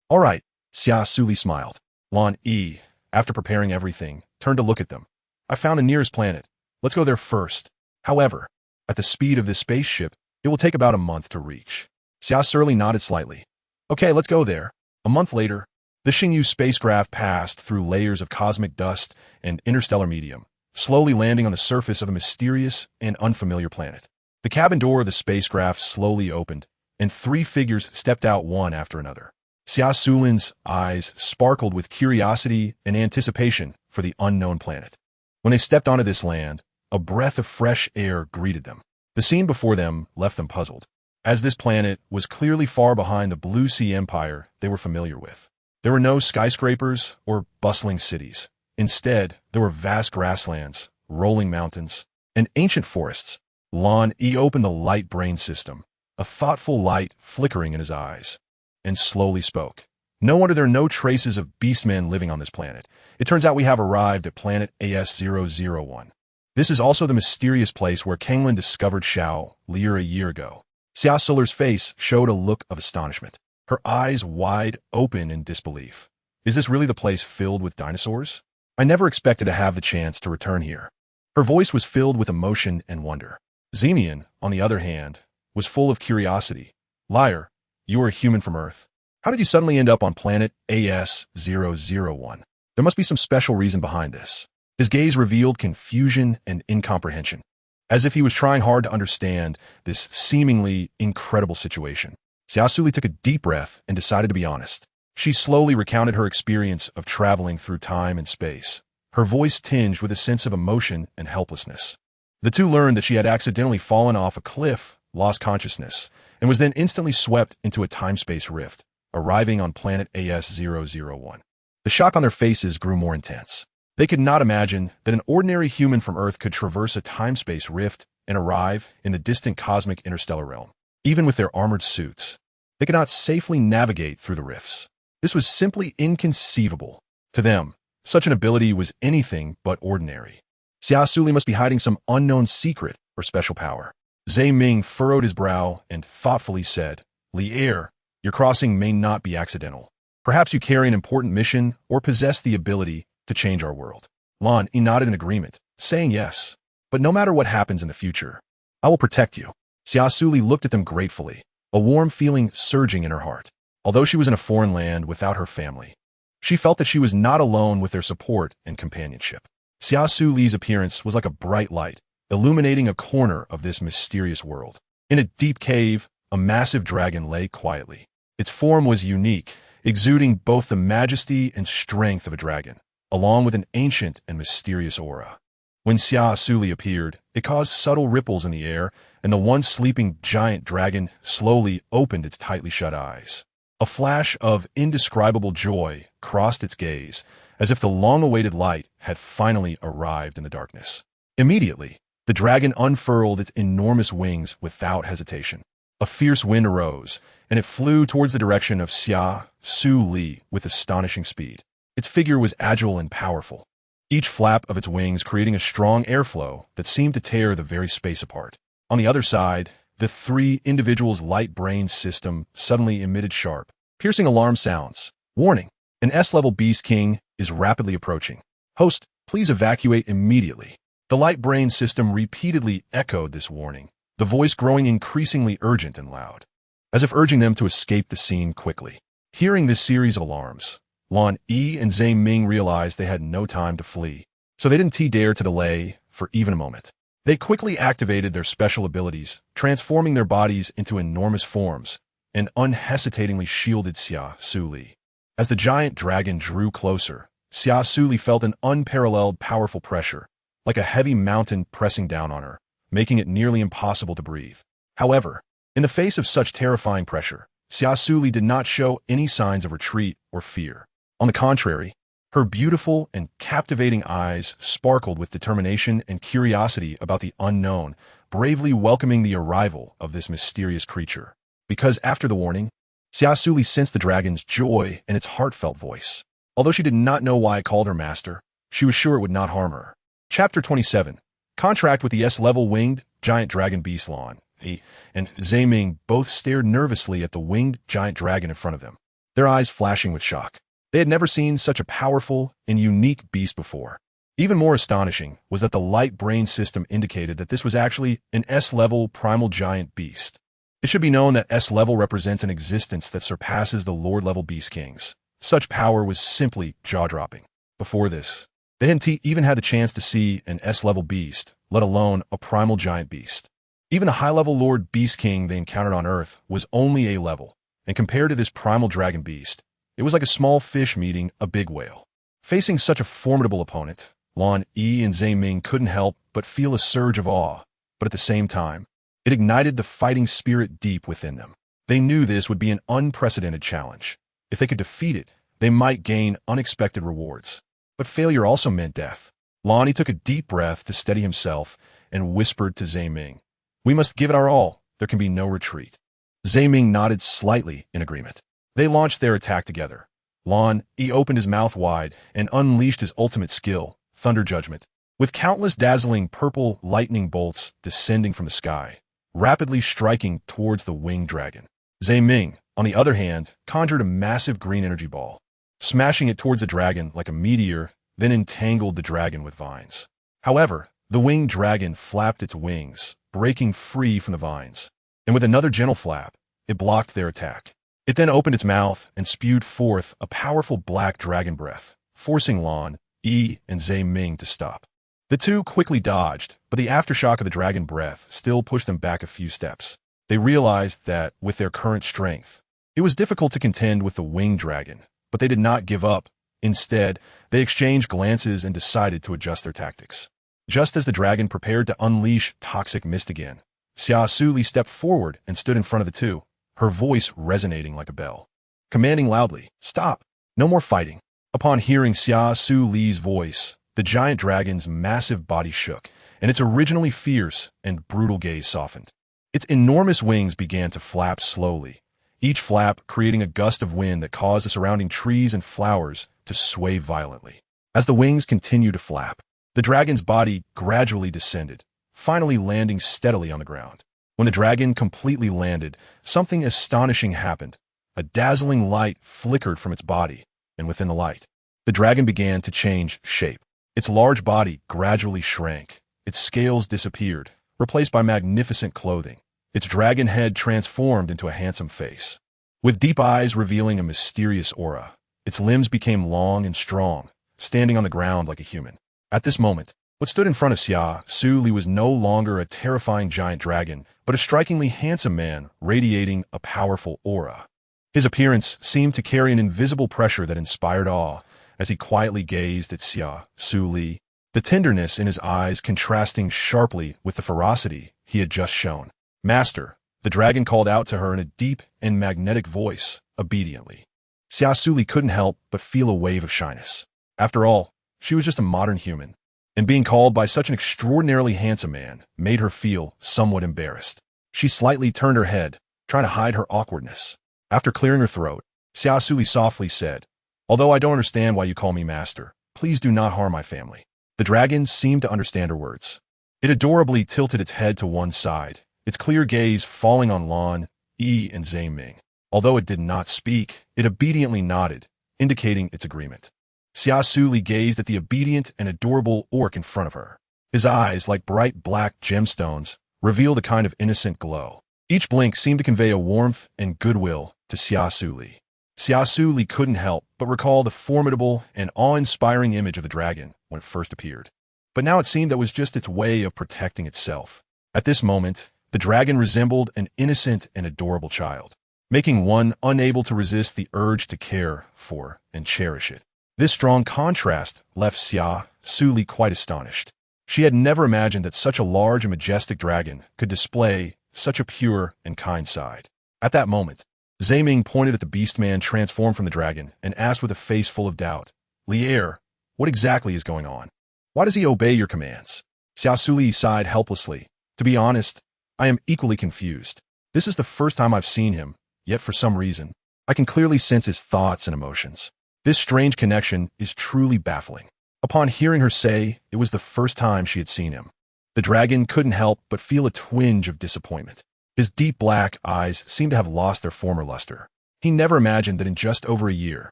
All right," Xia Suli smiled. Lan Yi, after preparing everything, turned to look at them. "I found the nearest planet. Let's go there first. However, at the speed of this spaceship, it will take about a month to reach." Xia Suli nodded slightly. "Okay, let's go there." A month later, the Xingyu spacecraft passed through layers of cosmic dust and interstellar medium, slowly landing on the surface of a mysterious and unfamiliar planet. The cabin door of the spacecraft slowly opened, and 3 figures stepped out one after another. Xia Sulin's eyes sparkled with curiosity and anticipation for the unknown planet. When they stepped onto this land, a breath of fresh air greeted them. The scene before them left them puzzled, as this planet was clearly far behind the Blue Sea Empire they were familiar with. There were no skyscrapers or bustling cities. Instead, there were vast grasslands, rolling mountains, and ancient forests. Lan Yi opened the light brain system, a thoughtful light flickering in his eyes, and slowly spoke. "No wonder there are no traces of beastmen living on this planet. It turns out we have arrived at planet AS001. This is also the mysterious place where Kenglin discovered Shao Lier a year ago." Xia Suli's face showed a look of astonishment, her eyes wide open in disbelief. "Is this really the place filled with dinosaurs? I never expected to have the chance to return here." Her voice was filled with emotion and wonder. Ming, on the other hand, was full of curiosity. "Liar, you are a human from Earth. How did you suddenly end up on planet AS001? There must be some special reason behind this." His gaze revealed confusion and incomprehension, as if he was trying hard to understand this seemingly incredible situation. Xia Suli took a deep breath and decided to be honest. She slowly recounted her experience of traveling through time and space, her voice tinged with a sense of emotion and helplessness. The two learned that she had accidentally fallen off a cliff, lost consciousness, and was then instantly swept into a time-space rift, arriving on planet AS-001. The shock on their faces grew more intense. They could not imagine that an ordinary human from Earth could traverse a time-space rift and arrive in the distant cosmic interstellar realm. Even with their armored suits, they could not safely navigate through the rifts. This was simply inconceivable. To them, such an ability was anything but ordinary. Xia Suli must be hiding some unknown secret or special power. Zhe Ming furrowed his brow and thoughtfully said, "Li Er, your crossing may not be accidental. Perhaps you carry an important mission or possess the ability to change our world." Lan Yi nodded in agreement, saying yes. "But no matter what happens in the future, I will protect you." Xia Suli looked at them gratefully, a warm feeling surging in her heart. Although she was in a foreign land without her family, she felt that she was not alone with their support and companionship. Xia Suli's appearance was like a bright light, illuminating a corner of this mysterious world. In a deep cave, a massive dragon lay quietly. Its form was unique, exuding both the majesty and strength of a dragon, along with an ancient and mysterious aura. When Xia Suli appeared, it caused subtle ripples in the air, and the once sleeping giant dragon slowly opened its tightly shut eyes. A flash of indescribable joy crossed its gaze, as if the long-awaited light had finally arrived in the darkness. Immediately, the dragon unfurled its enormous wings without hesitation. A fierce wind arose, and it flew towards the direction of Xia Suli with astonishing speed. Its figure was agile and powerful, each flap of its wings creating a strong airflow that seemed to tear the very space apart. On the other side, the three individuals' light brain system suddenly emitted sharp, piercing alarm sounds. "Warning! An S-level beast king is rapidly approaching. Host, please evacuate immediately." The light brain system repeatedly echoed this warning, the voice growing increasingly urgent and loud, as if urging them to escape the scene quickly. Hearing this series of alarms, Lan Yi and Zhe Ming realized they had no time to flee, so they didn't dare to delay for even a moment. They quickly activated their special abilities, transforming their bodies into enormous forms, and unhesitatingly shielded Xia Suli. As the giant dragon drew closer, Xia Suli felt an unparalleled powerful pressure, like a heavy mountain pressing down on her, making it nearly impossible to breathe. However, in the face of such terrifying pressure, Xia Suli did not show any signs of retreat or fear. On the contrary, her beautiful and captivating eyes sparkled with determination and curiosity about the unknown, bravely welcoming the arrival of this mysterious creature. Because after the warning, Xia Suli sensed the dragon's joy in its heartfelt voice. Although she did not know why it called her master, she was sure it would not harm her. Chapter 27. Contract with the S-level winged giant dragon beast. Lan Yi and Zhe Ming both stared nervously at the winged giant dragon in front of them, their eyes flashing with shock. They had never seen such a powerful and unique beast before. Even more astonishing was that the light brain system indicated that this was actually an S-level primal giant beast. It should be known that S-level represents an existence that surpasses the Lord-level beast kings. Such power was simply jaw-dropping. Before this, they hadn't even had the chance to see an S-level beast, let alone a primal giant beast. Even the high-level Lord Beast King they encountered on Earth was only A-level, and compared to this primal dragon beast, it was like a small fish meeting a big whale. Facing such a formidable opponent, Lan Yi and Zhe Ming couldn't help but feel a surge of awe, but at the same time, it ignited the fighting spirit deep within them. They knew this would be an unprecedented challenge. If they could defeat it, they might gain unexpected rewards. But failure also meant death. Lan Yi took a deep breath to steady himself and whispered to Zhe Ming, "We must give it our all. There can be no retreat." Zhe Ming nodded slightly in agreement. They launched their attack together. Lan Yi opened his mouth wide and unleashed his ultimate skill, Thunder Judgment, with countless dazzling purple lightning bolts descending from the sky, rapidly striking towards the winged dragon. Zhe Ming, on the other hand, conjured a massive green energy ball, smashing it towards the dragon like a meteor, then entangled the dragon with vines. However, the winged dragon flapped its wings, breaking free from the vines, and with another gentle flap, it blocked their attack. It then opened its mouth and spewed forth a powerful black dragon breath, forcing Lan Yi and Zhe Ming to stop. The two quickly dodged, but the aftershock of the dragon breath still pushed them back a few steps. They realized that, with their current strength, it was difficult to contend with the winged dragon, but they did not give up. Instead, they exchanged glances and decided to adjust their tactics. Just as the dragon prepared to unleash toxic mist again, Xia Suli stepped forward and stood in front of the two, her voice resonating like a bell, commanding loudly, "Stop! No more fighting." Upon hearing Xia Suli's voice, the giant dragon's massive body shook, and its originally fierce and brutal gaze softened. Its enormous wings began to flap slowly, each flap creating a gust of wind that caused the surrounding trees and flowers to sway violently. As the wings continued to flap, the dragon's body gradually descended, finally landing steadily on the ground. When the dragon completely landed, something astonishing happened. A dazzling light flickered from its body, and within the light, the dragon began to change shape. Its large body gradually shrank. Its scales disappeared, replaced by magnificent clothing. Its dragon head transformed into a handsome face, with deep eyes revealing a mysterious aura. Its limbs became long and strong, standing on the ground like a human. At this moment, what stood in front of Xia Suli was no longer a terrifying giant dragon, but a strikingly handsome man radiating a powerful aura. His appearance seemed to carry an invisible pressure that inspired awe as he quietly gazed at Xia Suli, the tenderness in his eyes contrasting sharply with the ferocity he had just shown. "Master," the dragon called out to her in a deep and magnetic voice, obediently. Xia Suli couldn't help but feel a wave of shyness. After all, she was just a modern human, and being called by such an extraordinarily handsome man made her feel somewhat embarrassed. She slightly turned her head, trying to hide her awkwardness. After clearing her throat, Xia Suli softly said, "Although I don't understand why you call me master, please do not harm my family." The dragon seemed to understand her words. It adorably tilted its head to one side, its clear gaze falling on Lan, Yi, and Zhe Ming. Although it did not speak, it obediently nodded, indicating its agreement. Xia Suli gazed at the obedient and adorable orc in front of her. His eyes, like bright black gemstones, revealed a kind of innocent glow. Each blink seemed to convey a warmth and goodwill to Xia Suli. Xia Suli couldn't help but recall the formidable and awe-inspiring image of the dragon when it first appeared. But now it seemed that was just its way of protecting itself. At this moment, the dragon resembled an innocent and adorable child, making one unable to resist the urge to care for and cherish it. This strong contrast left Xia Suli quite astonished. She had never imagined that such a large and majestic dragon could display such a pure and kind side. At that moment, Zhe Ming pointed at the beastman transformed from the dragon and asked with a face full of doubt, "Lier, what exactly is going on? Why does he obey your commands?" Xia Suli sighed helplessly. "To be honest, I am equally confused. This is the first time I've seen him, yet for some reason, I can clearly sense his thoughts and emotions. This strange connection is truly baffling." Upon hearing her say it was the first time she had seen him, the dragon couldn't help but feel a twinge of disappointment. His deep black eyes seemed to have lost their former luster. He never imagined that in just over a year,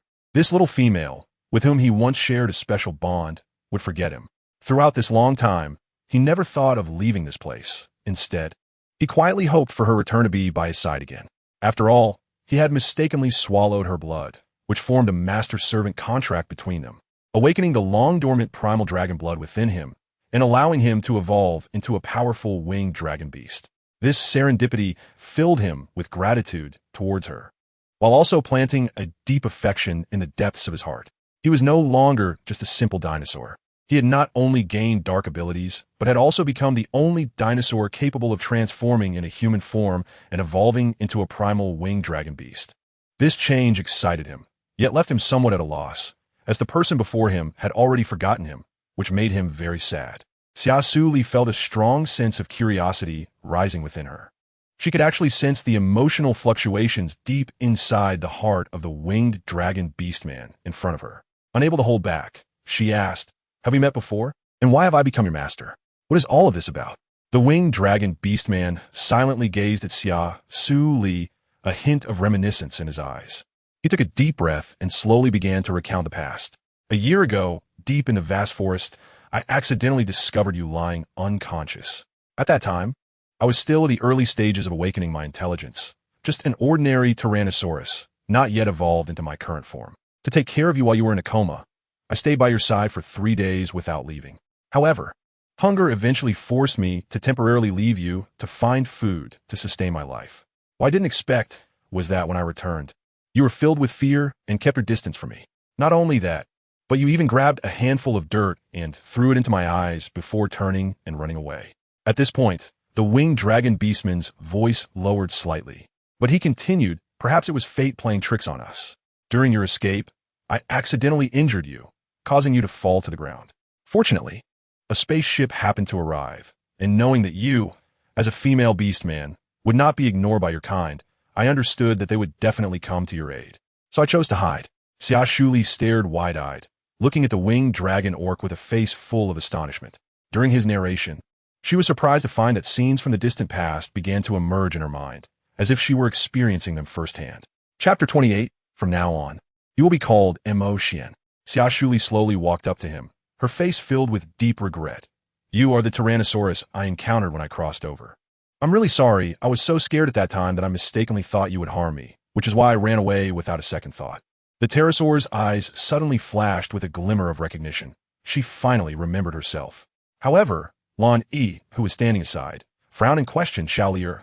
this little female, with whom he once shared a special bond, would forget him. Throughout this long time, he never thought of leaving this place. Instead, he quietly hoped for her return to be by his side again. After all, he had mistakenly swallowed her blood, which formed a master-servant contract between them, awakening the long-dormant primal dragon blood within him and allowing him to evolve into a powerful winged dragon beast. This serendipity filled him with gratitude towards her, while also planting a deep affection in the depths of his heart. He was no longer just a simple dinosaur. He had not only gained dark abilities, but had also become the only dinosaur capable of transforming in a human form and evolving into a primal winged dragon beast. This change excited him, yet left him somewhat at a loss, as the person before him had already forgotten him, which made him very sad. Xia Suli felt a strong sense of curiosity rising within her. She could actually sense the emotional fluctuations deep inside the heart of the winged dragon beastman in front of her. Unable to hold back, she asked, "Have we met before? And why have I become your master? What is all of this about?" The winged dragon beastman silently gazed at Xia Suli, a hint of reminiscence in his eyes. He took a deep breath and slowly began to recount the past. "A year ago, deep in the vast forest, I accidentally discovered you lying unconscious. At that time, I was still in the early stages of awakening my intelligence, just an ordinary Tyrannosaurus, not yet evolved into my current form. To take care of you while you were in a coma, I stayed by your side for 3 days without leaving. However, hunger eventually forced me to temporarily leave you to find food to sustain my life. What I didn't expect was that when I returned, you were filled with fear and kept your distance from me. Not only that, but you even grabbed a handful of dirt and threw it into my eyes before turning and running away. At this point, the winged dragon beastman's voice lowered slightly, but he continued, perhaps it was fate playing tricks on us. During your escape, I accidentally injured you, causing you to fall to the ground. Fortunately, a spaceship happened to arrive, and knowing that you, as a female beastman, would not be ignored by your kind, I understood that they would definitely come to your aid. So I chose to hide. Xia Suli stared wide-eyed, looking at the winged dragon orc with a face full of astonishment. During his narration, she was surprised to find that scenes from the distant past began to emerge in her mind, as if she were experiencing them firsthand. Chapter 28, From now on, you will be called Xia. Xia Suli slowly walked up to him, her face filled with deep regret. You are the Tyrannosaurus I encountered when I crossed over. I'm really sorry, I was so scared at that time that I mistakenly thought you would harm me, which is why I ran away without a second thought. The pterosaur's eyes suddenly flashed with a glimmer of recognition. She finally remembered herself. However, Lan Yi, who was standing aside, frowned and questioned Xiao.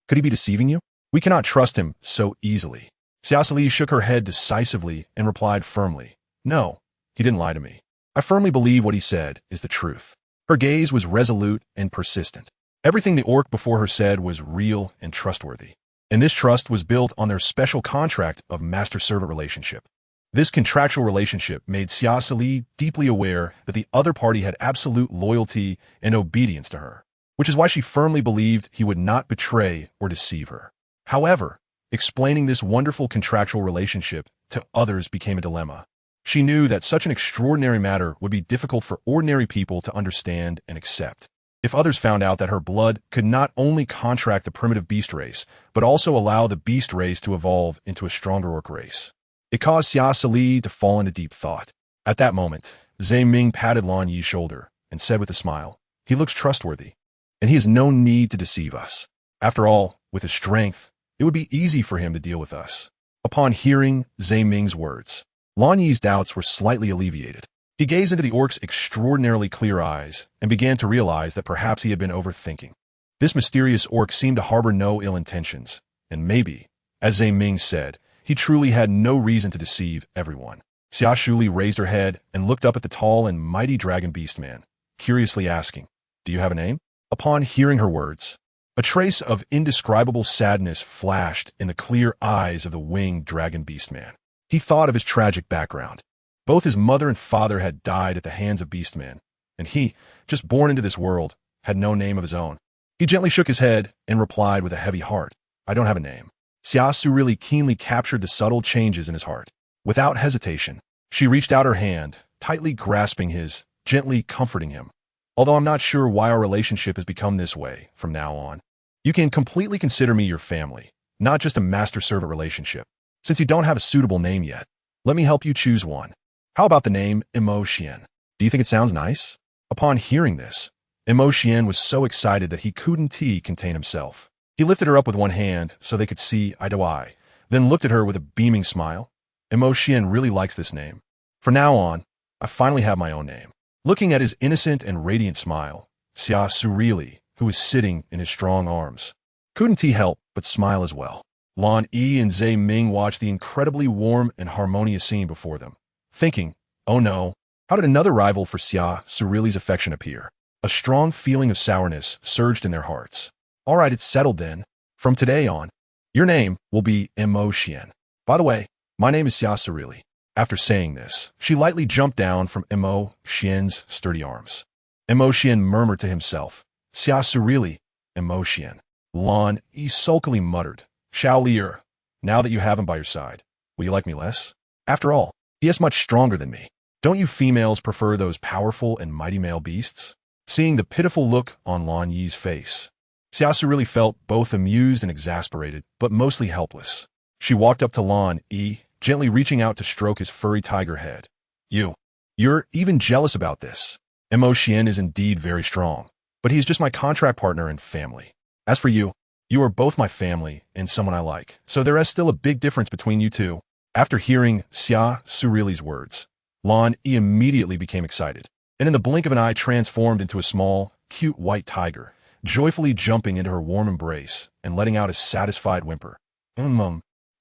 Could he be deceiving you? We cannot trust him so easily. Xia Suli shook her head decisively and replied firmly, No, he didn't lie to me. I firmly believe what he said is the truth. Her gaze was resolute and persistent. Everything the orc before her said was real and trustworthy. And this trust was built on their special contract of master-servant relationship. This contractual relationship made Xia Suli deeply aware that the other party had absolute loyalty and obedience to her, which is why she firmly believed he would not betray or deceive her. However, explaining this wonderful contractual relationship to others became a dilemma. She knew that such an extraordinary matter would be difficult for ordinary people to understand and accept. If others found out that her blood could not only contract the primitive beast race, but also allow the beast race to evolve into a stronger orc race, it caused Xia Suli to fall into deep thought. At that moment, Zhe Ming patted Lan Yi's shoulder and said with a smile, He looks trustworthy, and he has no need to deceive us. After all, with his strength, it would be easy for him to deal with us. Upon hearing Zhe Ming's words, Lan Yi's doubts were slightly alleviated. He gazed into the orc's extraordinarily clear eyes and began to realize that perhaps he had been overthinking. This mysterious orc seemed to harbor no ill intentions, and maybe, as Zhe Ming said, he truly had no reason to deceive everyone. Xia Suli raised her head and looked up at the tall and mighty dragon beastman, curiously asking, Do you have a name? Upon hearing her words, a trace of indescribable sadness flashed in the clear eyes of the winged dragon beastman. He thought of his tragic background. Both his mother and father had died at the hands of beastmen, and he, just born into this world, had no name of his own. He gently shook his head and replied with a heavy heart, I don't have a name. Xia Suli keenly captured the subtle changes in his heart. Without hesitation, she reached out her hand, tightly grasping his, gently comforting him. Although I'm not sure why our relationship has become this way from now on, you can completely consider me your family, not just a master-servant relationship. Since you don't have a suitable name yet, let me help you choose one. How about the name Xia? Do you think it sounds nice? Upon hearing this, Xia was so excited that he couldn't contain himself. He lifted her up with one hand so they could see eye to eye, then looked at her with a beaming smile. Xia really likes this name. From now on, I finally have my own name. Looking at his innocent and radiant smile, Xia Suli, who was sitting in his strong arms, couldn't help but smile as well. Lan Yi and Zhe Ming watched the incredibly warm and harmonious scene before them, thinking, oh no, how did another rival for Xia Suli's affection appear? A strong feeling of sourness surged in their hearts. All right, it's settled then. From today on, your name will be Xia. By the way, my name is Xia Suli. After saying this, she lightly jumped down from Xian's sturdy arms. Xian murmured to himself, Xia Suli, Xian. Lan Yi sulkily muttered, Xiao, now that you have him by your side, will you like me less? After all, he is much stronger than me. Don't you females prefer those powerful and mighty male beasts? Seeing the pitiful look on Lan Yi's face, Xia Suli felt both amused and exasperated, but mostly helpless. She walked up to Lan Yi, gently reaching out to stroke his furry tiger head. You're even jealous about this. Xian is indeed very strong, but he's just my contract partner and family. As for you, you are both my family and someone I like, so there is still a big difference between you two. After hearing Xia Suli's words, Lan Yi immediately became excited, and in the blink of an eye transformed into a small, cute white tiger, joyfully jumping into her warm embrace and letting out a satisfied whimper.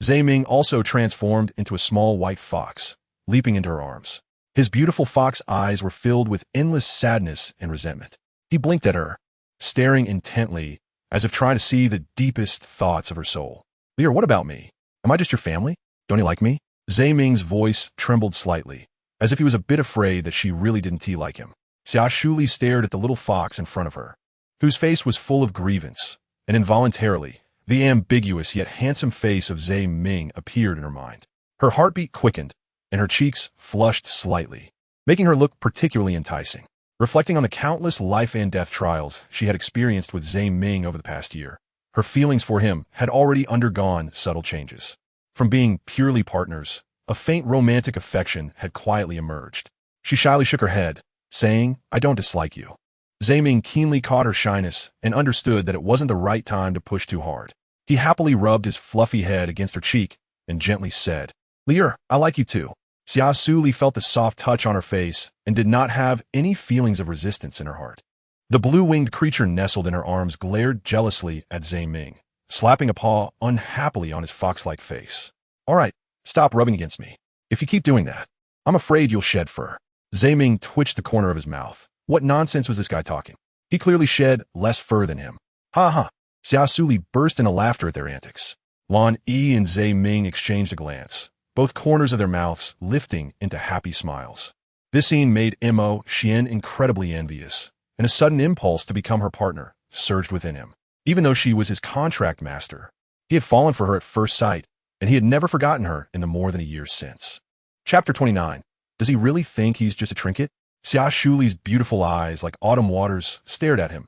Zhe Ming also transformed into a small white fox, leaping into her arms. His beautiful fox eyes were filled with endless sadness and resentment. He blinked at her, staring intently, as if trying to see the deepest thoughts of her soul. Lear, what about me? Am I just your family? Don't you like me? Zhe Ming's voice trembled slightly, as if he was a bit afraid that she really didn't like him. Xia Suli stared at the little fox in front of her, whose face was full of grievance, and involuntarily, the ambiguous yet handsome face of Zhe Ming appeared in her mind. Her heartbeat quickened, and her cheeks flushed slightly, making her look particularly enticing. Reflecting on the countless life and death trials she had experienced with Zhe Ming over the past year, her feelings for him had already undergone subtle changes. From being purely partners, a faint romantic affection had quietly emerged. She shyly shook her head, saying, I don't dislike you. Zhe Ming keenly caught her shyness and understood that it wasn't the right time to push too hard. He happily rubbed his fluffy head against her cheek and gently said, Lear, I like you too. Xia Suli felt the soft touch on her face and did not have any feelings of resistance in her heart. The blue-winged creature nestled in her arms glared jealously at Zhe Ming, slapping a paw unhappily on his fox-like face. All right, stop rubbing against me. If you keep doing that, I'm afraid you'll shed fur. Zhe Ming twitched the corner of his mouth. What nonsense was this guy talking? He clearly shed less fur than him. Ha ha! Xia Suli burst into laughter at their antics. Lan Yi and Zhe Ming exchanged a glance, both corners of their mouths lifting into happy smiles. This scene made Mo Xian incredibly envious, and a sudden impulse to become her partner surged within him. Even though she was his contract master, he had fallen for her at first sight, and he had never forgotten her in the more than a year since. Chapter 29. Does he really think he's just a trinket? Xia Shuli's beautiful eyes, like autumn waters, stared at him.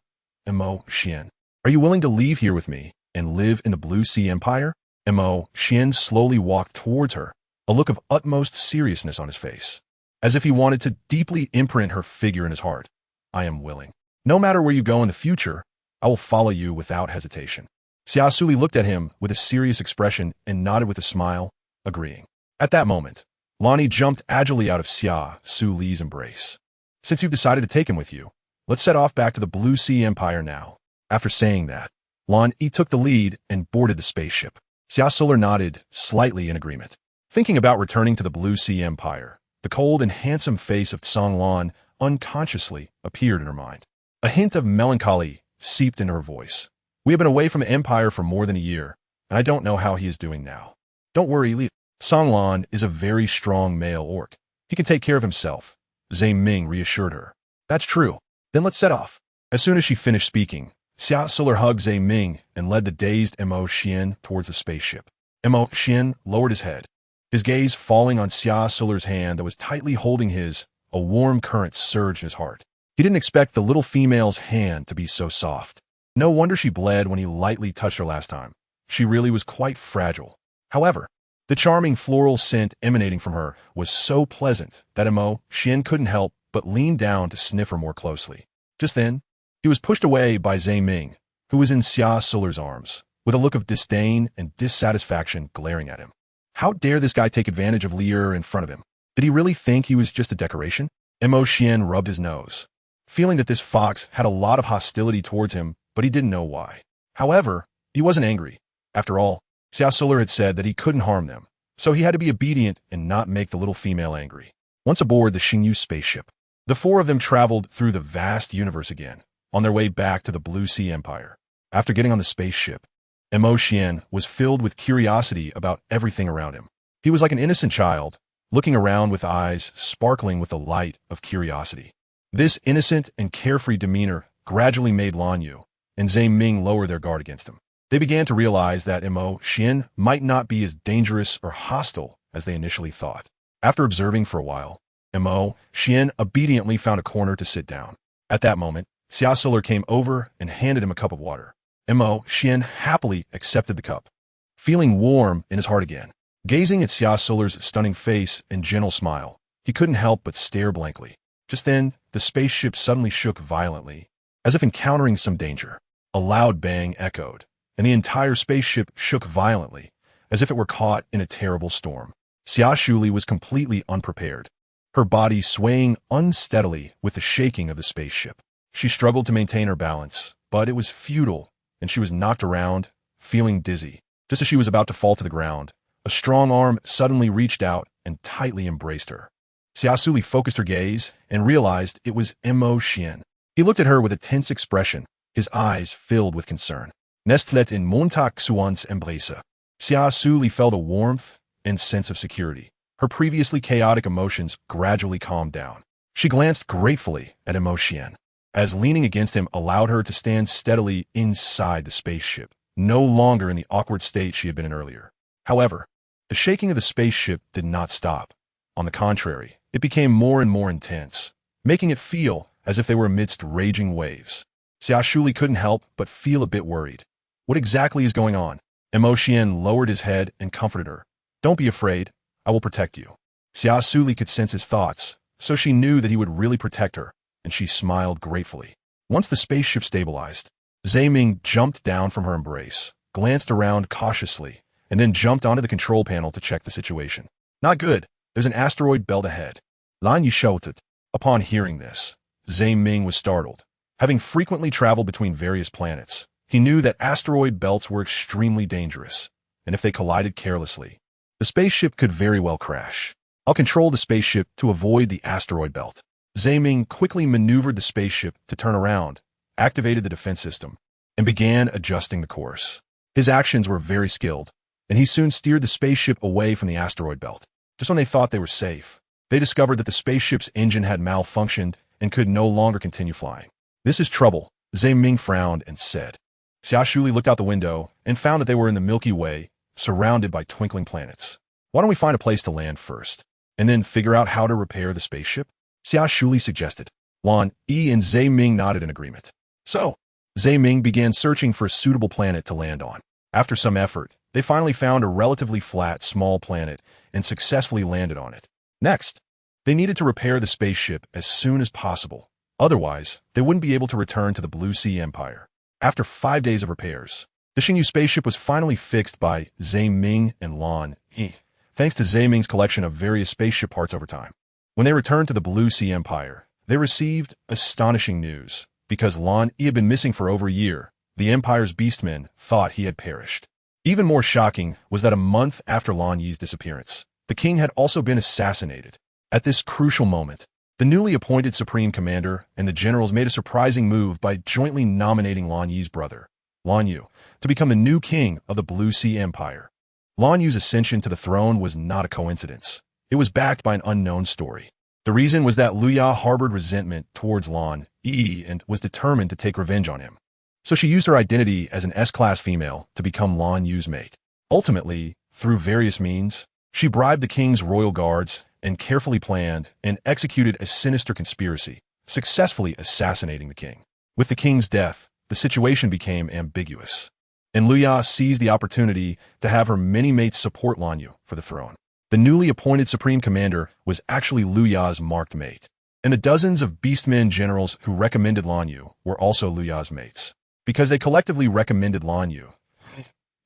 Mo Xian, are you willing to leave here with me and live in the Blue Sea Empire? Mo Xian slowly walked towards her, a look of utmost seriousness on his face, as if he wanted to deeply imprint her figure in his heart. I am willing. No matter where you go in the future, I will follow you without hesitation. Xia Suli looked at him with a serious expression and nodded with a smile, agreeing. At that moment, Lonnie jumped agilely out of Xia Suli's embrace. Since you've decided to take him with you, let's set off back to the Blue Sea Empire now. After saying that, Lan Yi took the lead and boarded the spaceship. Xia Suli nodded slightly in agreement. Thinking about returning to the Blue Sea Empire, the cold and handsome face of Tsang Lan unconsciously appeared in her mind. A hint of melancholy seeped into her voice. We have been away from the Empire for more than a year, and I don't know how he is doing now. Don't worry, Li. Tsang Lan is a very strong male orc. He can take care of himself, Zhe Ming reassured her. That's true. Then let's set off. As soon as she finished speaking, Xia Suli hugged Zhe Ming and led the dazed Mo Xian towards the spaceship. Mo Xian lowered his head, his gaze falling on Xia Suli's hand that was tightly holding his. A warm current surged in his heart. He didn't expect the little female's hand to be so soft. No wonder she bled when he lightly touched her last time. She really was quite fragile. However, the charming floral scent emanating from her was so pleasant that Mo Xian couldn't help but lean down to sniff her more closely. Just then, he was pushed away by Zhe Ming, who was in Xia Suli's arms, with a look of disdain and dissatisfaction glaring at him. How dare this guy take advantage of Lear in front of him? Did he really think he was just a decoration? Mo Xian rubbed his nose, feeling that this fox had a lot of hostility towards him, but he didn't know why. However, he wasn't angry. After all, Xia Suli had said that he couldn't harm them, so he had to be obedient and not make the little female angry. Once aboard the Xingyu spaceship, the four of them traveled through the vast universe again, on their way back to the Blue Sea Empire. After getting on the spaceship, Mo Xian was filled with curiosity about everything around him. He was like an innocent child, looking around with eyes sparkling with the light of curiosity. This innocent and carefree demeanor gradually made Lan Yu and Zhe Ming lower their guard against him. They began to realize that Mo Xian might not be as dangerous or hostile as they initially thought. After observing for a while, Mo Xian obediently found a corner to sit down. At that moment, Xia Suli came over and handed him a cup of water. Mo Xian happily accepted the cup, feeling warm in his heart again. Gazing at Xia Suli's stunning face and gentle smile, he couldn't help but stare blankly. Just then, the spaceship suddenly shook violently, as if encountering some danger. A loud bang echoed, and the entire spaceship shook violently, as if it were caught in a terrible storm. Xia Suli was completely unprepared. her body swaying unsteadily with the shaking of the spaceship. She struggled to maintain her balance, but it was futile, and she was knocked around, feeling dizzy. Just as she was about to fall to the ground, a strong arm suddenly reached out and tightly embraced her. Xia Suli focused her gaze and realized it was Xian. He looked at her with a tense expression, his eyes filled with concern. Nestlet in Montag Xuan's embrace. Xia Suli felt a warmth and sense of security. Her previously chaotic emotions gradually calmed down. She glanced gratefully at Xian, as leaning against him allowed her to stand steadily inside the spaceship, no longer in the awkward state she had been in earlier. However, the shaking of the spaceship did not stop. On the contrary, it became more and more intense, making it feel as if they were amidst raging waves. Xia Suli couldn't help but feel a bit worried. What exactly is going on? Xian lowered his head and comforted her. Don't be afraid. I will protect you. Xia Suli could sense his thoughts, so she knew that he would really protect her, and she smiled gratefully. Once the spaceship stabilized, Zhe Ming jumped down from her embrace, glanced around cautiously, and then jumped onto the control panel to check the situation. Not good. There's an asteroid belt ahead. Lan Yu shouted. Upon hearing this, Zhe Ming was startled. Having frequently traveled between various planets, he knew that asteroid belts were extremely dangerous, and if they collided carelessly, the spaceship could very well crash. I'll control the spaceship to avoid the asteroid belt. Zhe Ming quickly maneuvered the spaceship to turn around, activated the defense system, and began adjusting the course. His actions were very skilled, and he soon steered the spaceship away from the asteroid belt. Just when they thought they were safe, they discovered that the spaceship's engine had malfunctioned and could no longer continue flying. This is trouble, Zhe Ming frowned and said. Xia Suli looked out the window and found that they were in the Milky Way, surrounded by twinkling planets. Why don't we find a place to land first, and then figure out how to repair the spaceship? Xia Suli suggested. Lan Yi and Zhe Ming nodded in agreement. So, Zhe Ming began searching for a suitable planet to land on. After some effort, they finally found a relatively flat, small planet and successfully landed on it. Next, they needed to repair the spaceship as soon as possible. Otherwise, they wouldn't be able to return to the Blue Sea Empire. After 5 days of repairs, the Xingyu spaceship was finally fixed by Zhe Ming and Lan Yi, thanks to Zhe Ming's collection of various spaceship parts over time. When they returned to the Blue Sea Empire, they received astonishing news. Because Lan Yi had been missing for over a year, the Empire's beastmen thought he had perished. Even more shocking was that a month after Lan Yi's disappearance, the king had also been assassinated. At this crucial moment, the newly appointed Supreme Commander and the generals made a surprising move by jointly nominating Lan Yi's brother, Lan Yu, to become the new king of the Blue Sea Empire. Lan Yu's ascension to the throne was not a coincidence. It was backed by an unknown story. The reason was that Luya harbored resentment towards Lan Yi and was determined to take revenge on him. So she used her identity as an S-class female to become Lan Yu's mate. Ultimately, through various means, she bribed the king's royal guards and carefully planned and executed a sinister conspiracy, successfully assassinating the king. With the king's death, the situation became ambiguous, and Luya seized the opportunity to have her many mates support Lan Yu for the throne. The newly appointed Supreme Commander was actually Luya's marked mate, and the dozens of beastmen generals who recommended Lan Yu were also Luya's mates. Because they collectively recommended Lan Yu,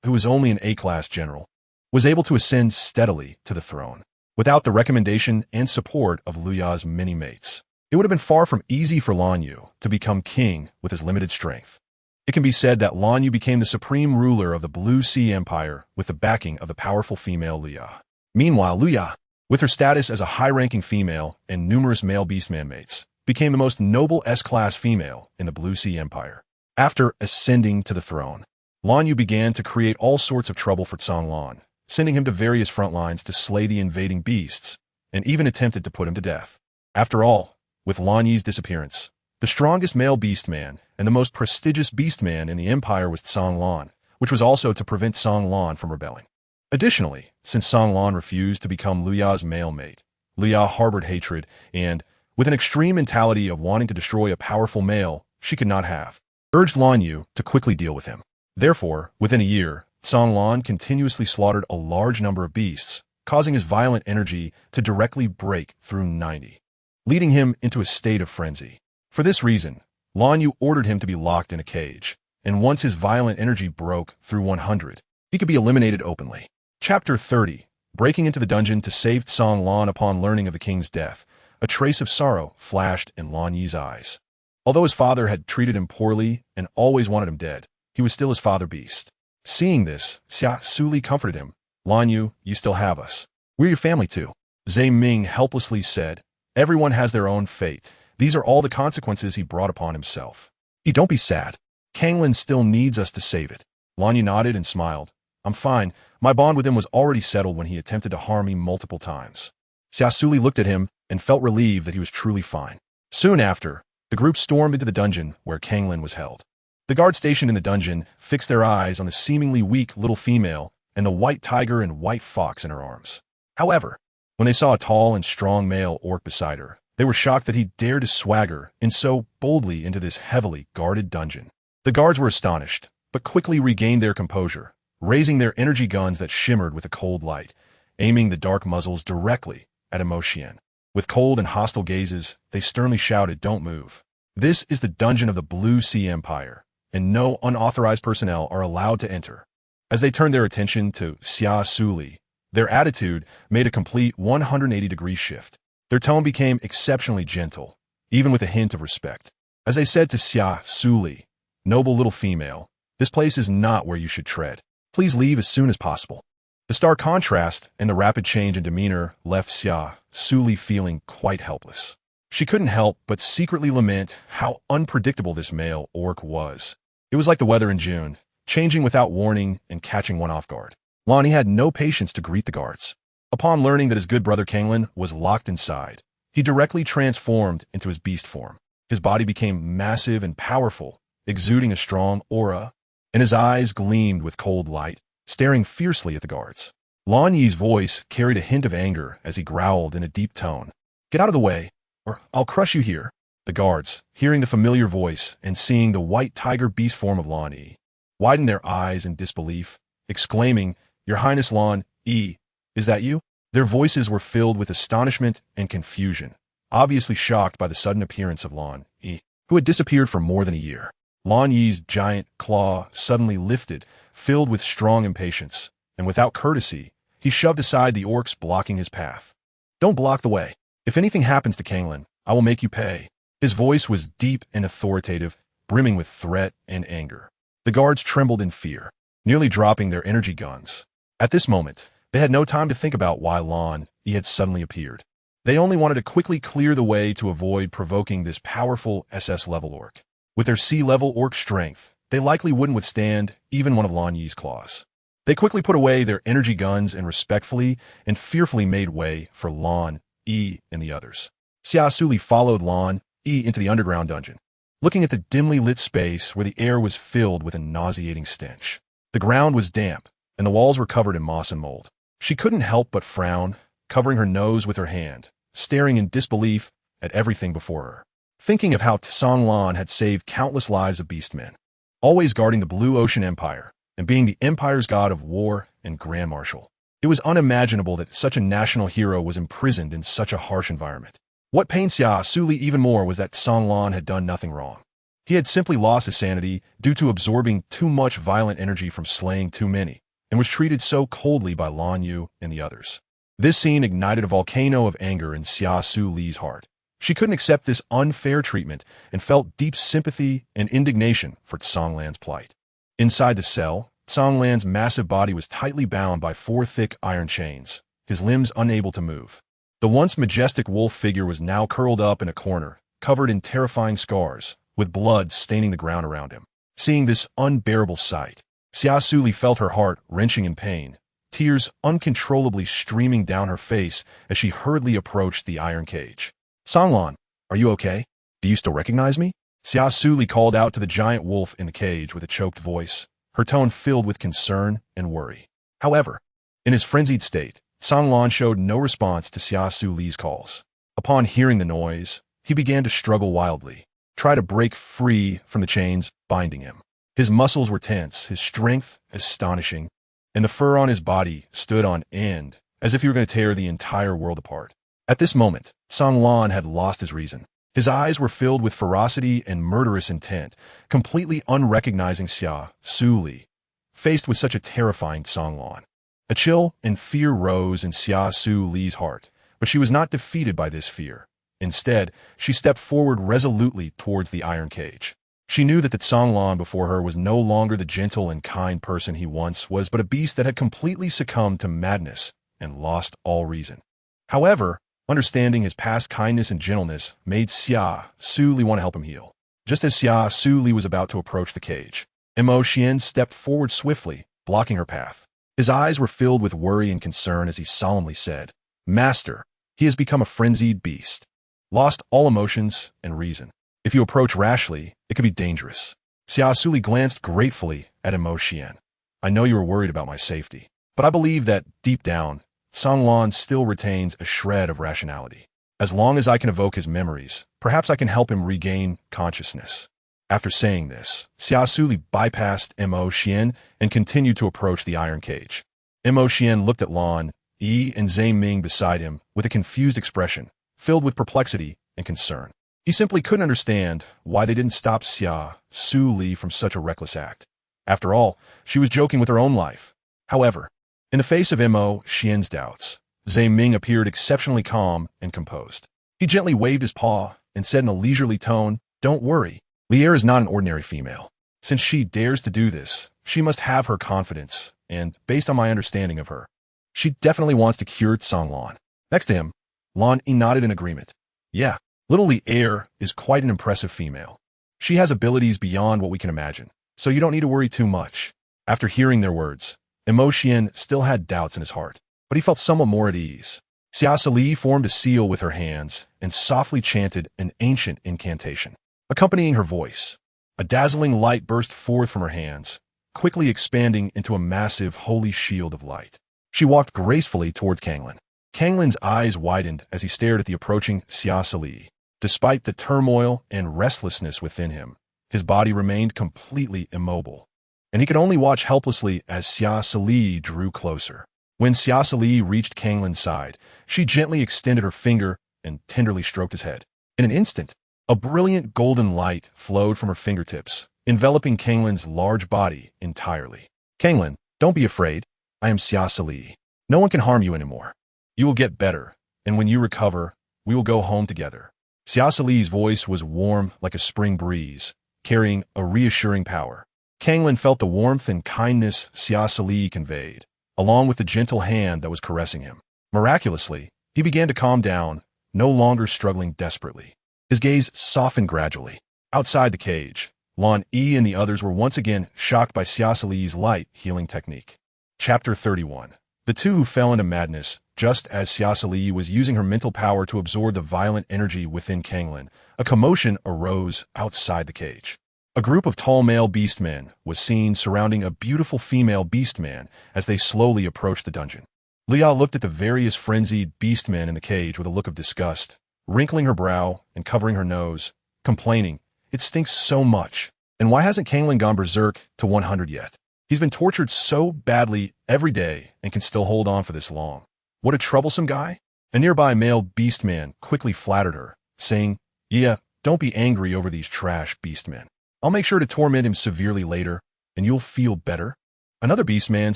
who was only an A-class general, was able to ascend steadily to the throne, without the recommendation and support of Luya's many mates. It would have been far from easy for Lan Yu to become king with his limited strength. It can be said that Lan Yu became the supreme ruler of the Blue Sea Empire with the backing of the powerful female Luya. Meanwhile, Luya, with her status as a high-ranking female and numerous male beastman mates, became the most noble S-class female in the Blue Sea Empire. After ascending to the throne, Lan Yu began to create all sorts of trouble for Conglan, sending him to various front lines to slay the invading beasts, and even attempted to put him to death. After all, with Lan Yi's disappearance, the strongest male beastman and the most prestigious beastman in the empire was Conglan, which was also to prevent Conglan from rebelling. Additionally, since Conglan refused to become Luya's male mate, Luya harbored hatred and, with an extreme mentality of wanting to destroy a powerful male she could not have, urged Lan Yu to quickly deal with him. Therefore, within a year, Conglan continuously slaughtered a large number of beasts, causing his violent energy to directly break through 90, leading him into a state of frenzy. For this reason, Lan Yu ordered him to be locked in a cage, and once his violent energy broke through 100, he could be eliminated openly. Chapter 30. Breaking into the dungeon to save Conglan upon learning of the king's death, A trace of sorrow flashed in Lan Yi's eyes. Although his father had treated him poorly and always wanted him dead, he was still his father beast. Seeing this, Xia Suli comforted him. Lan Yu, you still have us. We're your family too. Zhe Ming helplessly said, everyone has their own fate. These are all the consequences he brought upon himself. Don't be sad. Kanglin still needs us to save it. Lan Yu nodded and smiled. I'm fine. My bond with him was already settled when he attempted to harm me multiple times. Xia Suli looked at him and felt relieved that he was truly fine. Soon after, the group stormed into the dungeon where Kanglin was held. The guards stationed in the dungeon fixed their eyes on the seemingly weak little female and the white tiger and white fox in her arms. However, when they saw a tall and strong male orc beside her, they were shocked that he dared to swagger in so boldly into this heavily guarded dungeon. The guards were astonished, but quickly regained their composure, raising their energy guns that shimmered with a cold light, aiming the dark muzzles directly at Mo Xian. With cold and hostile gazes, they sternly shouted, don't move. This is the dungeon of the Blue Sea Empire, and no unauthorized personnel are allowed to enter. As they turned their attention to Xia Suli, their attitude made a complete 180-degree shift. Their tone became exceptionally gentle, even with a hint of respect. As they said to Xia Suli, noble little female, this place is not where you should tread. Please leave as soon as possible. The stark contrast and the rapid change in demeanor left Xia Suli feeling quite helpless. She couldn't help but secretly lament how unpredictable this male orc was. It was like the weather in June, changing without warning and catching one off guard. Lan Yi had no patience to greet the guards. Upon learning that his good brother Kanglin was locked inside, he directly transformed into his beast form. His body became massive and powerful, exuding a strong aura, and his eyes gleamed with cold light, staring fiercely at the guards. Lan Yi's voice carried a hint of anger as he growled in a deep tone. Get out of the way, or I'll crush you here. The guards, hearing the familiar voice and seeing the white tiger beast form of Lan Yi, widened their eyes in disbelief, exclaiming, Your Highness Lan Yi, is that you? Their voices were filled with astonishment and confusion, obviously shocked by the sudden appearance of Lan Yi, who had disappeared for more than a year. Lan Yi's giant claw suddenly lifted, filled with strong impatience, and without courtesy, he shoved aside the orcs blocking his path. Don't block the way. If anything happens to Kanglin, I will make you pay. His voice was deep and authoritative, brimming with threat and anger. The guards trembled in fear, nearly dropping their energy guns. At this moment, they had no time to think about why Lan Yi had suddenly appeared. They only wanted to quickly clear the way to avoid provoking this powerful SS-level orc. With their C-level orc strength, they likely wouldn't withstand even one of Lan Yi's claws. They quickly put away their energy guns and respectfully and fearfully made way for Lan Yi and the others. Xia Suli followed Lan Yi into the underground dungeon, looking at the dimly lit space where the air was filled with a nauseating stench. The ground was damp, and the walls were covered in moss and mold. She couldn't help but frown, covering her nose with her hand, staring in disbelief at everything before her, thinking of how Tsang Lan had saved countless lives of beastmen, always guarding the Blue Ocean Empire and being the empire's god of war and grand marshal. It was unimaginable that such a national hero was imprisoned in such a harsh environment. What pained Xia Suli even more was that Tsang Lan had done nothing wrong. He had simply lost his sanity due to absorbing too much violent energy from slaying too many, and was treated so coldly by Lan Yu and the others. This scene ignited a volcano of anger in Xia Suli's heart. She couldn't accept this unfair treatment and felt deep sympathy and indignation for Tsang Lan's plight. Inside the cell, Tsang Lan's massive body was tightly bound by 4 thick iron chains, his limbs unable to move. The once majestic wolf figure was now curled up in a corner, covered in terrifying scars, with blood staining the ground around him. Seeing this unbearable sight, Xia Suli felt her heart wrenching in pain, tears uncontrollably streaming down her face as she hurriedly approached the iron cage. Tsang Lan, are you okay? Do you still recognize me? Xia Suli called out to the giant wolf in the cage with a choked voice, her tone filled with concern and worry. However, in his frenzied state, Tsang Lan showed no response to Xia Suli's calls. Upon hearing the noise, he began to struggle wildly, try to break free from the chains binding him. His muscles were tense, his strength astonishing, and the fur on his body stood on end, as if he were going to tear the entire world apart. At this moment, Tsang Lan had lost his reason. His eyes were filled with ferocity and murderous intent, completely unrecognizing Xia Suli, faced with such a terrifying Tsang Lan. A chill and fear rose in Xia Suli's heart, but she was not defeated by this fear. Instead, she stepped forward resolutely towards the iron cage. She knew that the Songlon before her was no longer the gentle and kind person he once was, but a beast that had completely succumbed to madness and lost all reason. However, understanding his past kindness and gentleness made Xia Suli want to help him heal. Just as Xia Suli was about to approach the cage, Xian stepped forward swiftly, blocking her path. His eyes were filled with worry and concern as he solemnly said, "Master, he has become a frenzied beast, lost all emotions and reason. If you approach rashly, it could be dangerous." Xia Suli glanced gratefully at Xian. "I know you are worried about my safety, but I believe that, deep down, Songlon still retains a shred of rationality. As long as I can evoke his memories, perhaps I can help him regain consciousness." After saying this, Xia Suli bypassed Xian and continued to approach the iron cage. Xian looked at Lan Yi and Zhe Ming beside him with a confused expression, filled with perplexity and concern. He simply couldn't understand why they didn't stop Xia Suli from such a reckless act. After all, she was joking with her own life. However, in the face of Xian's doubts, Zhe Ming appeared exceptionally calm and composed. He gently waved his paw and said in a leisurely tone, "Don't worry. Lier is not an ordinary female. Since she dares to do this, she must have her confidence, and based on my understanding of her, she definitely wants to cure Songlon." Next to him, Lan Yi nodded in agreement. "Yeah, little Lier is quite an impressive female. She has abilities beyond what we can imagine, so you don't need to worry too much." After hearing their words, Xian still had doubts in his heart, but he felt somewhat more at ease. Xia Suli formed a seal with her hands and softly chanted an ancient incantation. Accompanying her voice, a dazzling light burst forth from her hands, quickly expanding into a massive holy shield of light. She walked gracefully towards Kanglin. Kanglin's eyes widened as he stared at the approaching Xia Suli. Despite the turmoil and restlessness within him, his body remained completely immobile, and he could only watch helplessly as Xia Suli drew closer. When Xia Suli reached Kanglin's side, she gently extended her finger and tenderly stroked his head. In an instant, a brilliant golden light flowed from her fingertips, enveloping Kanglin's large body entirely. "Kanglin, don't be afraid. I am Xia Suli. No one can harm you anymore. You will get better, and when you recover, we will go home together." Xia Suli's voice was warm like a spring breeze, carrying a reassuring power. Kanglin felt the warmth and kindness Xia Suli conveyed, along with the gentle hand that was caressing him. Miraculously, he began to calm down, no longer struggling desperately. His gaze softened gradually. Outside the cage, Lan Yi and the others were once again shocked by Xia Suli's light healing technique. Chapter 31. The two who fell into madness. Just as Xia Suli was using her mental power to absorb the violent energy within Kanglin, a commotion arose outside the cage. A group of tall male beastmen was seen surrounding a beautiful female beastman as they slowly approached the dungeon. Liao looked at the various frenzied beastmen in the cage with a look of disgust, wrinkling her brow and covering her nose, complaining, "It stinks so much. And why hasn't Kanglin gone berserk to 100 yet? He's been tortured so badly every day and can still hold on for this long. What a troublesome guy." A nearby male beastman quickly flattered her, saying, "Yeah, don't be angry over these trash beastmen. I'll make sure to torment him severely later, and you'll feel better." Another beastman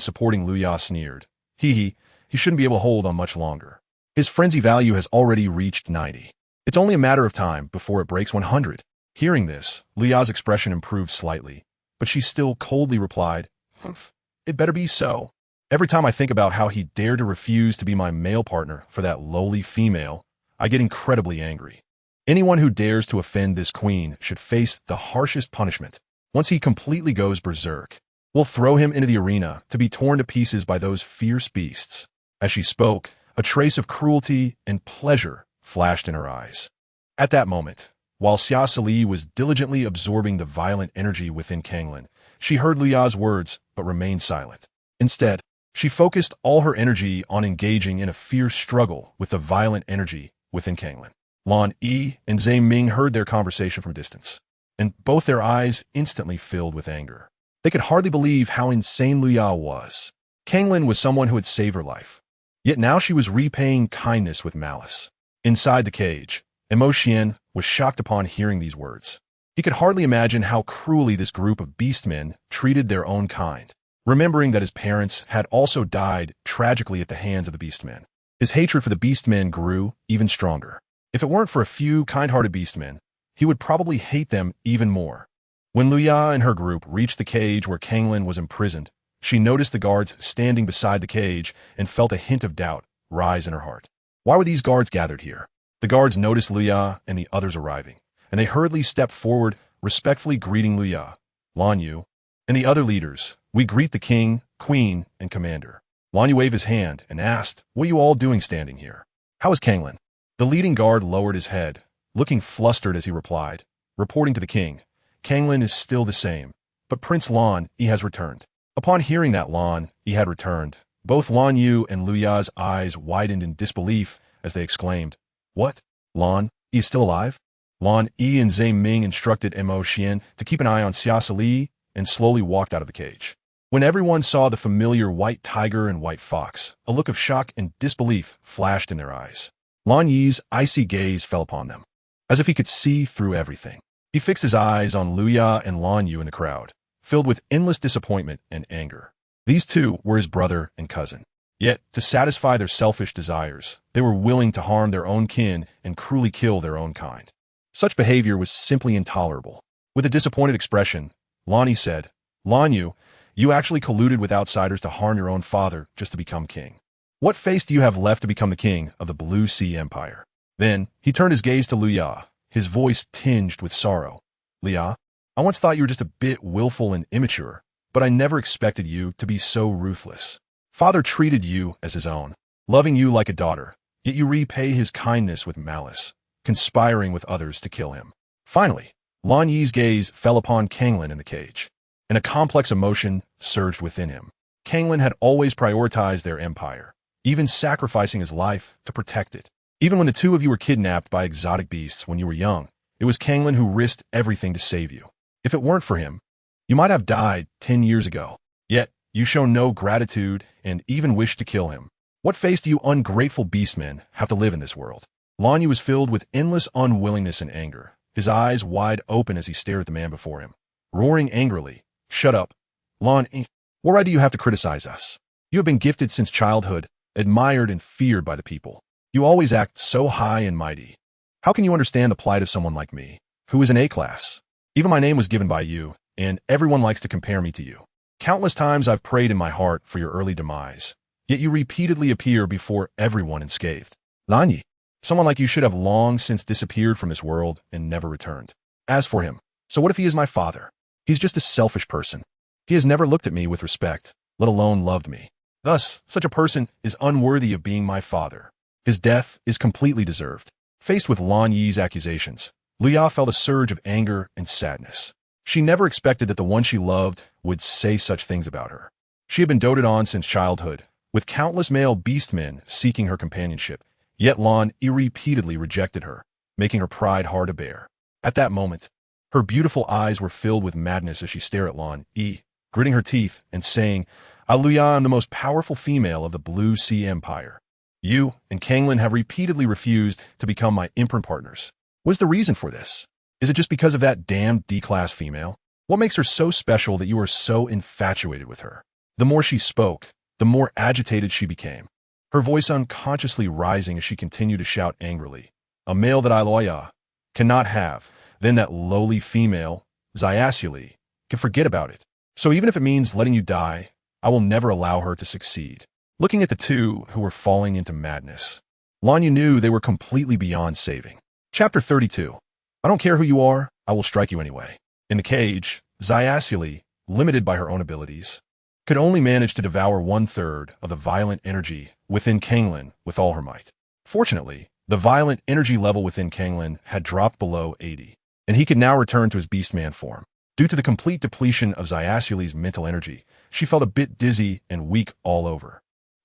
supporting Luya sneered, he shouldn't be able to hold on much longer. His frenzy value has already reached 90. It's only a matter of time before it breaks 100. Hearing this, Luya's expression improved slightly, but she still coldly replied, "Humph, it better be so. Every time I think about how he dared to refuse to be my male partner for that lowly female, I get incredibly angry. Anyone who dares to offend this queen should face the harshest punishment. Once he completely goes berserk, we'll throw him into the arena to be torn to pieces by those fierce beasts." As she spoke, a trace of cruelty and pleasure flashed in her eyes. At that moment, while Xia Suli was diligently absorbing the violent energy within Kanglin, she heard Luya's words but remained silent. Instead, she focused all her energy on engaging in a fierce struggle with the violent energy within Kanglin. Lan Yi and Zhe Ming heard their conversation from a distance, and both their eyes instantly filled with anger. They could hardly believe how insane Luya was. Kanglin was someone who had saved her life, yet now she was repaying kindness with malice. Inside the cage, Xian was shocked upon hearing these words. He could hardly imagine how cruelly this group of beastmen treated their own kind, remembering that his parents had also died tragically at the hands of the beastmen. His hatred for the beastmen grew even stronger. If it weren't for a few kind-hearted beastmen, he would probably hate them even more. When Luya and her group reached the cage where Kanglin was imprisoned, she noticed the guards standing beside the cage and felt a hint of doubt rise in her heart. Why were these guards gathered here? The guards noticed Luya and the others arriving, and they hurriedly stepped forward, respectfully greeting Luya, Lan Yu, and the other leaders. We greet the king, queen, and commander. Lan Yu waved his hand and asked, "What are you all doing standing here? How is Kanglin?" The leading guard lowered his head, looking flustered as he replied, reporting to the king, "Kanglin is still the same, but Prince Lan Yi has returned." Upon hearing that Lan Yi had returned, both Lan Yu and Luya's eyes widened in disbelief as they exclaimed, "What? Lan Yi is still alive?" Lan Yi and Zhe Ming instructed Mo Xian to keep an eye on Xia Suli and slowly walked out of the cage. When everyone saw the familiar white tiger and white fox, a look of shock and disbelief flashed in their eyes. Lan Yi's icy gaze fell upon them, as if he could see through everything. He fixed his eyes on Luya and Lan Yu in the crowd, filled with endless disappointment and anger. These two were his brother and cousin. Yet, to satisfy their selfish desires, they were willing to harm their own kin and cruelly kill their own kind. Such behavior was simply intolerable. With a disappointed expression, Lan Yi said, "Lan Yu, you actually colluded with outsiders to harm your own father just to become king. What face do you have left to become the king of the Blue Sea Empire?" Then, he turned his gaze to Luya, his voice tinged with sorrow. "Luya, I once thought you were just a bit willful and immature, but I never expected you to be so ruthless. Father treated you as his own, loving you like a daughter, yet you repay his kindness with malice, conspiring with others to kill him." Finally, Lan Yi's gaze fell upon Kanglin in the cage, and a complex emotion surged within him. Kanglin had always prioritized their empire, even sacrificing his life to protect it. Even when the two of you were kidnapped by exotic beasts when you were young, it was Kanglin who risked everything to save you. If it weren't for him, you might have died 10 years ago. Yet, you show no gratitude and even wish to kill him. What face do you ungrateful beastmen have to live in this world? Lan Yu was filled with endless unwillingness and anger, his eyes wide open as he stared at the man before him, roaring angrily, "Shut up, Lan Yi. What right do you have to criticize us? You have been gifted since childhood, admired and feared by the people. You always act so high and mighty. How can you understand the plight of someone like me, who is an A-class? Even my name was given by you, and everyone likes to compare me to you. Countless times I've prayed in my heart for your early demise, yet you repeatedly appear before everyone unscathed. Lan Yi, someone like you should have long since disappeared from this world and never returned. As for him, so what if he is my father? He's just a selfish person. He has never looked at me with respect, let alone loved me. Thus, such a person is unworthy of being my father. His death is completely deserved." Faced with Lan Yi's accusations, Luya felt a surge of anger and sadness. She never expected that the one she loved would say such things about her. She had been doted on since childhood, with countless male beastmen seeking her companionship, yet Lan Yi repeatedly rejected her, making her pride hard to bear. At that moment, her beautiful eyes were filled with madness as she stared at Lan Yi, gritting her teeth and saying, "Luya, I'm the most powerful female of the Blue Sea Empire. You and Kanglin have repeatedly refused to become my imprint partners. What's the reason for this? Is it just because of that damned D-class female? What makes her so special that you are so infatuated with her?" The more she spoke, the more agitated she became, her voice unconsciously rising as she continued to shout angrily, "A male that Luya cannot have, then that lowly female, Xia Suli, can forget about it. So even if it means letting you die, I will never allow her to succeed." Looking at the two who were falling into madness, Lan Yu knew they were completely beyond saving. Chapter 32. I don't care who you are, I will strike you anyway. In the cage, Xia Suli, limited by her own abilities, could only manage to devour 1/3 of the violent energy within Kanglin with all her might. Fortunately, the violent energy level within Kanglin had dropped below 80, and he could now return to his beastman form. Due to the complete depletion of Xia Suli's mental energy, she felt a bit dizzy and weak all over.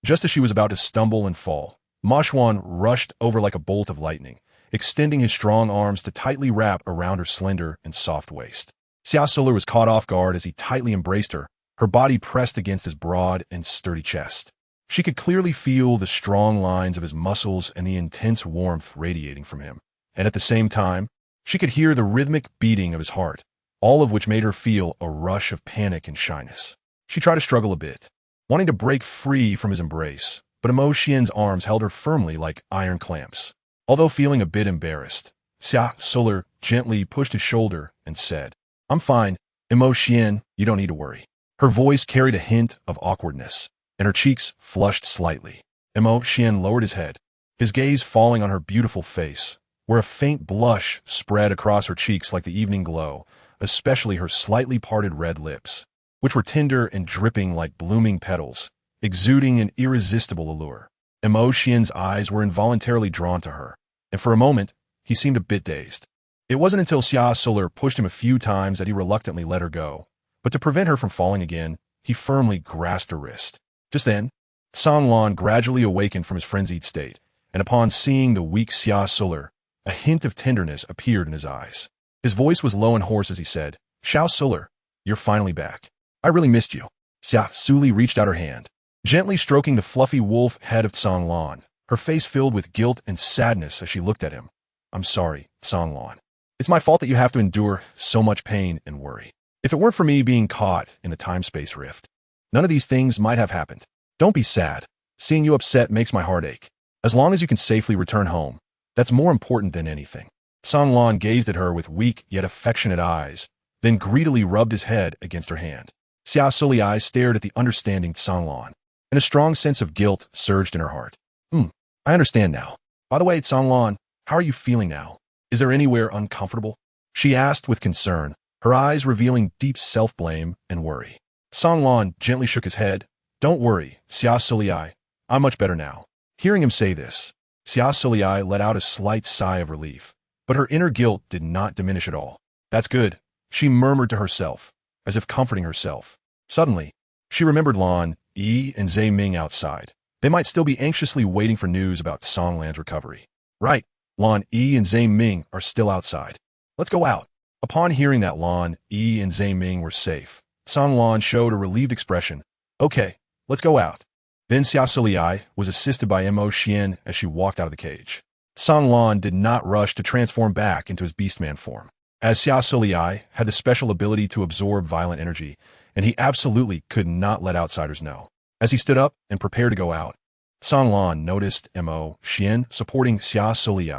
Just as she was about to stumble and fall, Ma Xuan rushed over like a bolt of lightning, extending his strong arms to tightly wrap around her slender and soft waist. Xia Suli was caught off guard as he tightly embraced her, her body pressed against his broad and sturdy chest. She could clearly feel the strong lines of his muscles and the intense warmth radiating from him. And at the same time, she could hear the rhythmic beating of his heart, all of which made her feel a rush of panic and shyness. She tried to struggle a bit, wanting to break free from his embrace, but Mo Xian's arms held her firmly like iron clamps. Although feeling a bit embarrassed, Xia Suli gently pushed his shoulder and said, "I'm fine, Xian, you don't need to worry." Her voice carried a hint of awkwardness, and her cheeks flushed slightly. Xian lowered his head, his gaze falling on her beautiful face, where a faint blush spread across her cheeks like the evening glow, especially her slightly parted red lips, which were tender and dripping like blooming petals, exuding an irresistible allure. Xian's eyes were involuntarily drawn to her, and for a moment, he seemed a bit dazed. It wasn't until Xia Suli pushed him a few times that he reluctantly let her go, but to prevent her from falling again, he firmly grasped her wrist. Just then, Songlan gradually awakened from his frenzied state, and upon seeing the weak Xia Suli, a hint of tenderness appeared in his eyes. His voice was low and hoarse as he said, "Xia Suli, you're finally back. I really missed you." Xia Suli reached out her hand, gently stroking the fluffy wolf head of Songlan, her face filled with guilt and sadness as she looked at him. "I'm sorry, Songlan. It's my fault that you have to endure so much pain and worry. If it weren't for me being caught in the time-space rift, none of these things might have happened. Don't be sad. Seeing you upset makes my heart ache. As long as you can safely return home, that's more important than anything." Songlan gazed at her with weak yet affectionate eyes, then greedily rubbed his head against her hand. Xia Suli's eyes stared at the understanding Songlan, and a strong sense of guilt surged in her heart. I understand now. By the way, Songlan, how are you feeling now? Is there anywhere uncomfortable?" she asked with concern, her eyes revealing deep self-blame and worry. Songlan gently shook his head. "Don't worry, Xia Suli, I'm much better now." Hearing him say this, Xia Suli let out a slight sigh of relief, but her inner guilt did not diminish at all. "That's good," she murmured to herself, as if comforting herself. Suddenly, she remembered Lan Yi and Zhe Ming outside. They might still be anxiously waiting for news about Songlan's recovery. Right, Lan Yi and Zhe Ming are still outside. Let's go out. Upon hearing that Lan Yi and Zhe Ming were safe, Songlan showed a relieved expression. "Okay, let's go out." Then Xia Suli was assisted by Xian as she walked out of the cage. Songlan did not rush to transform back into his beastman form, as Xia Suli had the special ability to absorb violent energy, and he absolutely could not let outsiders know. As he stood up and prepared to go out, Songlan noticed Xian supporting Xia Suli.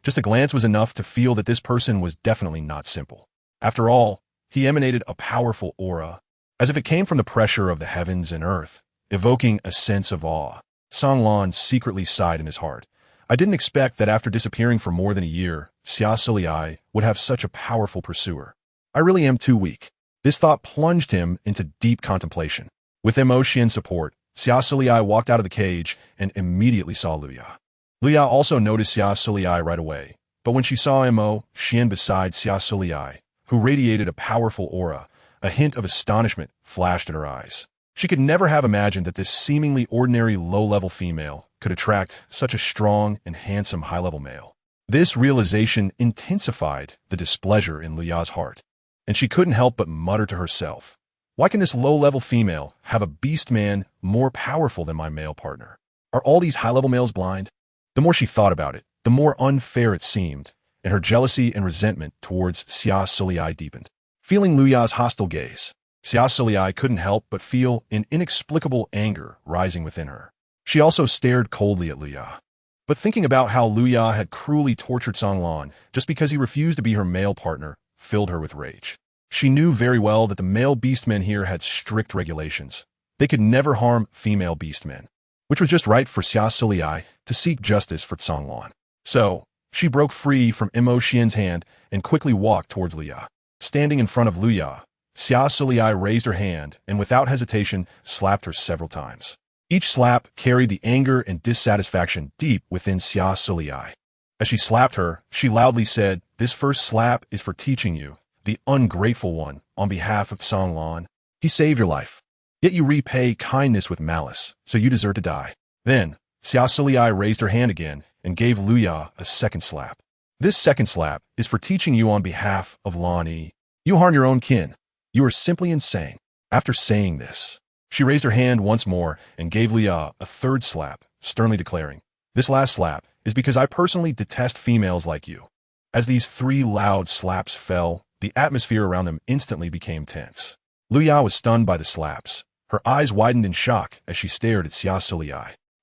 Just a glance was enough to feel that this person was definitely not simple. After all, he emanated a powerful aura, as if it came from the pressure of the heavens and earth, evoking a sense of awe. Songlan secretly sighed in his heart. I didn't expect that after disappearing for more than a year, Xia Suli would have such a powerful pursuer. I really am too weak. This thought plunged him into deep contemplation. With Xian's support, Xia Suli walked out of the cage and immediately saw Luya. Luya also noticed Xia Suli right away, but when she saw Xian beside Xia Suli, who radiated a powerful aura, a hint of astonishment flashed in her eyes. She could never have imagined that this seemingly ordinary low-level female could attract such a strong and handsome high-level male. This realization intensified the displeasure in Luya's heart, and she couldn't help but mutter to herself, "Why can this low-level female have a beast man more powerful than my male partner? Are all these high-level males blind?" The more she thought about it, the more unfair it seemed, and her jealousy and resentment towards Xia Suli deepened. Feeling Luya's hostile gaze, Xia Suli couldn't help but feel an inexplicable anger rising within her. She also stared coldly at Luya. But thinking about how Luya had cruelly tortured Songlan just because he refused to be her male partner filled her with rage. She knew very well that the male beastmen here had strict regulations. They could never harm female beastmen, which was just right for Xia Suli to seek justice for Songlan. So, she broke free from Xian's hand and quickly walked towards Luya. Standing in front of Luya, Xia Suli raised her hand and without hesitation slapped her several times. Each slap carried the anger and dissatisfaction deep within Xia Suli. As she slapped her, she loudly said, "This first slap is for teaching you, the ungrateful one, on behalf of Songlan. He saved your life. Yet you repay kindness with malice, so you deserve to die." Then, Xia Suli raised her hand again and gave Luya a second slap. "This second slap is for teaching you on behalf of Lan Yi. You harm your own kin. You are simply insane." After saying this, she raised her hand once more and gave Luya a third slap, sternly declaring, "This last slap is because I personally detest females like you." As these three loud slaps fell, the atmosphere around them instantly became tense. Luya was stunned by the slaps. Her eyes widened in shock as she stared at Xia Suli.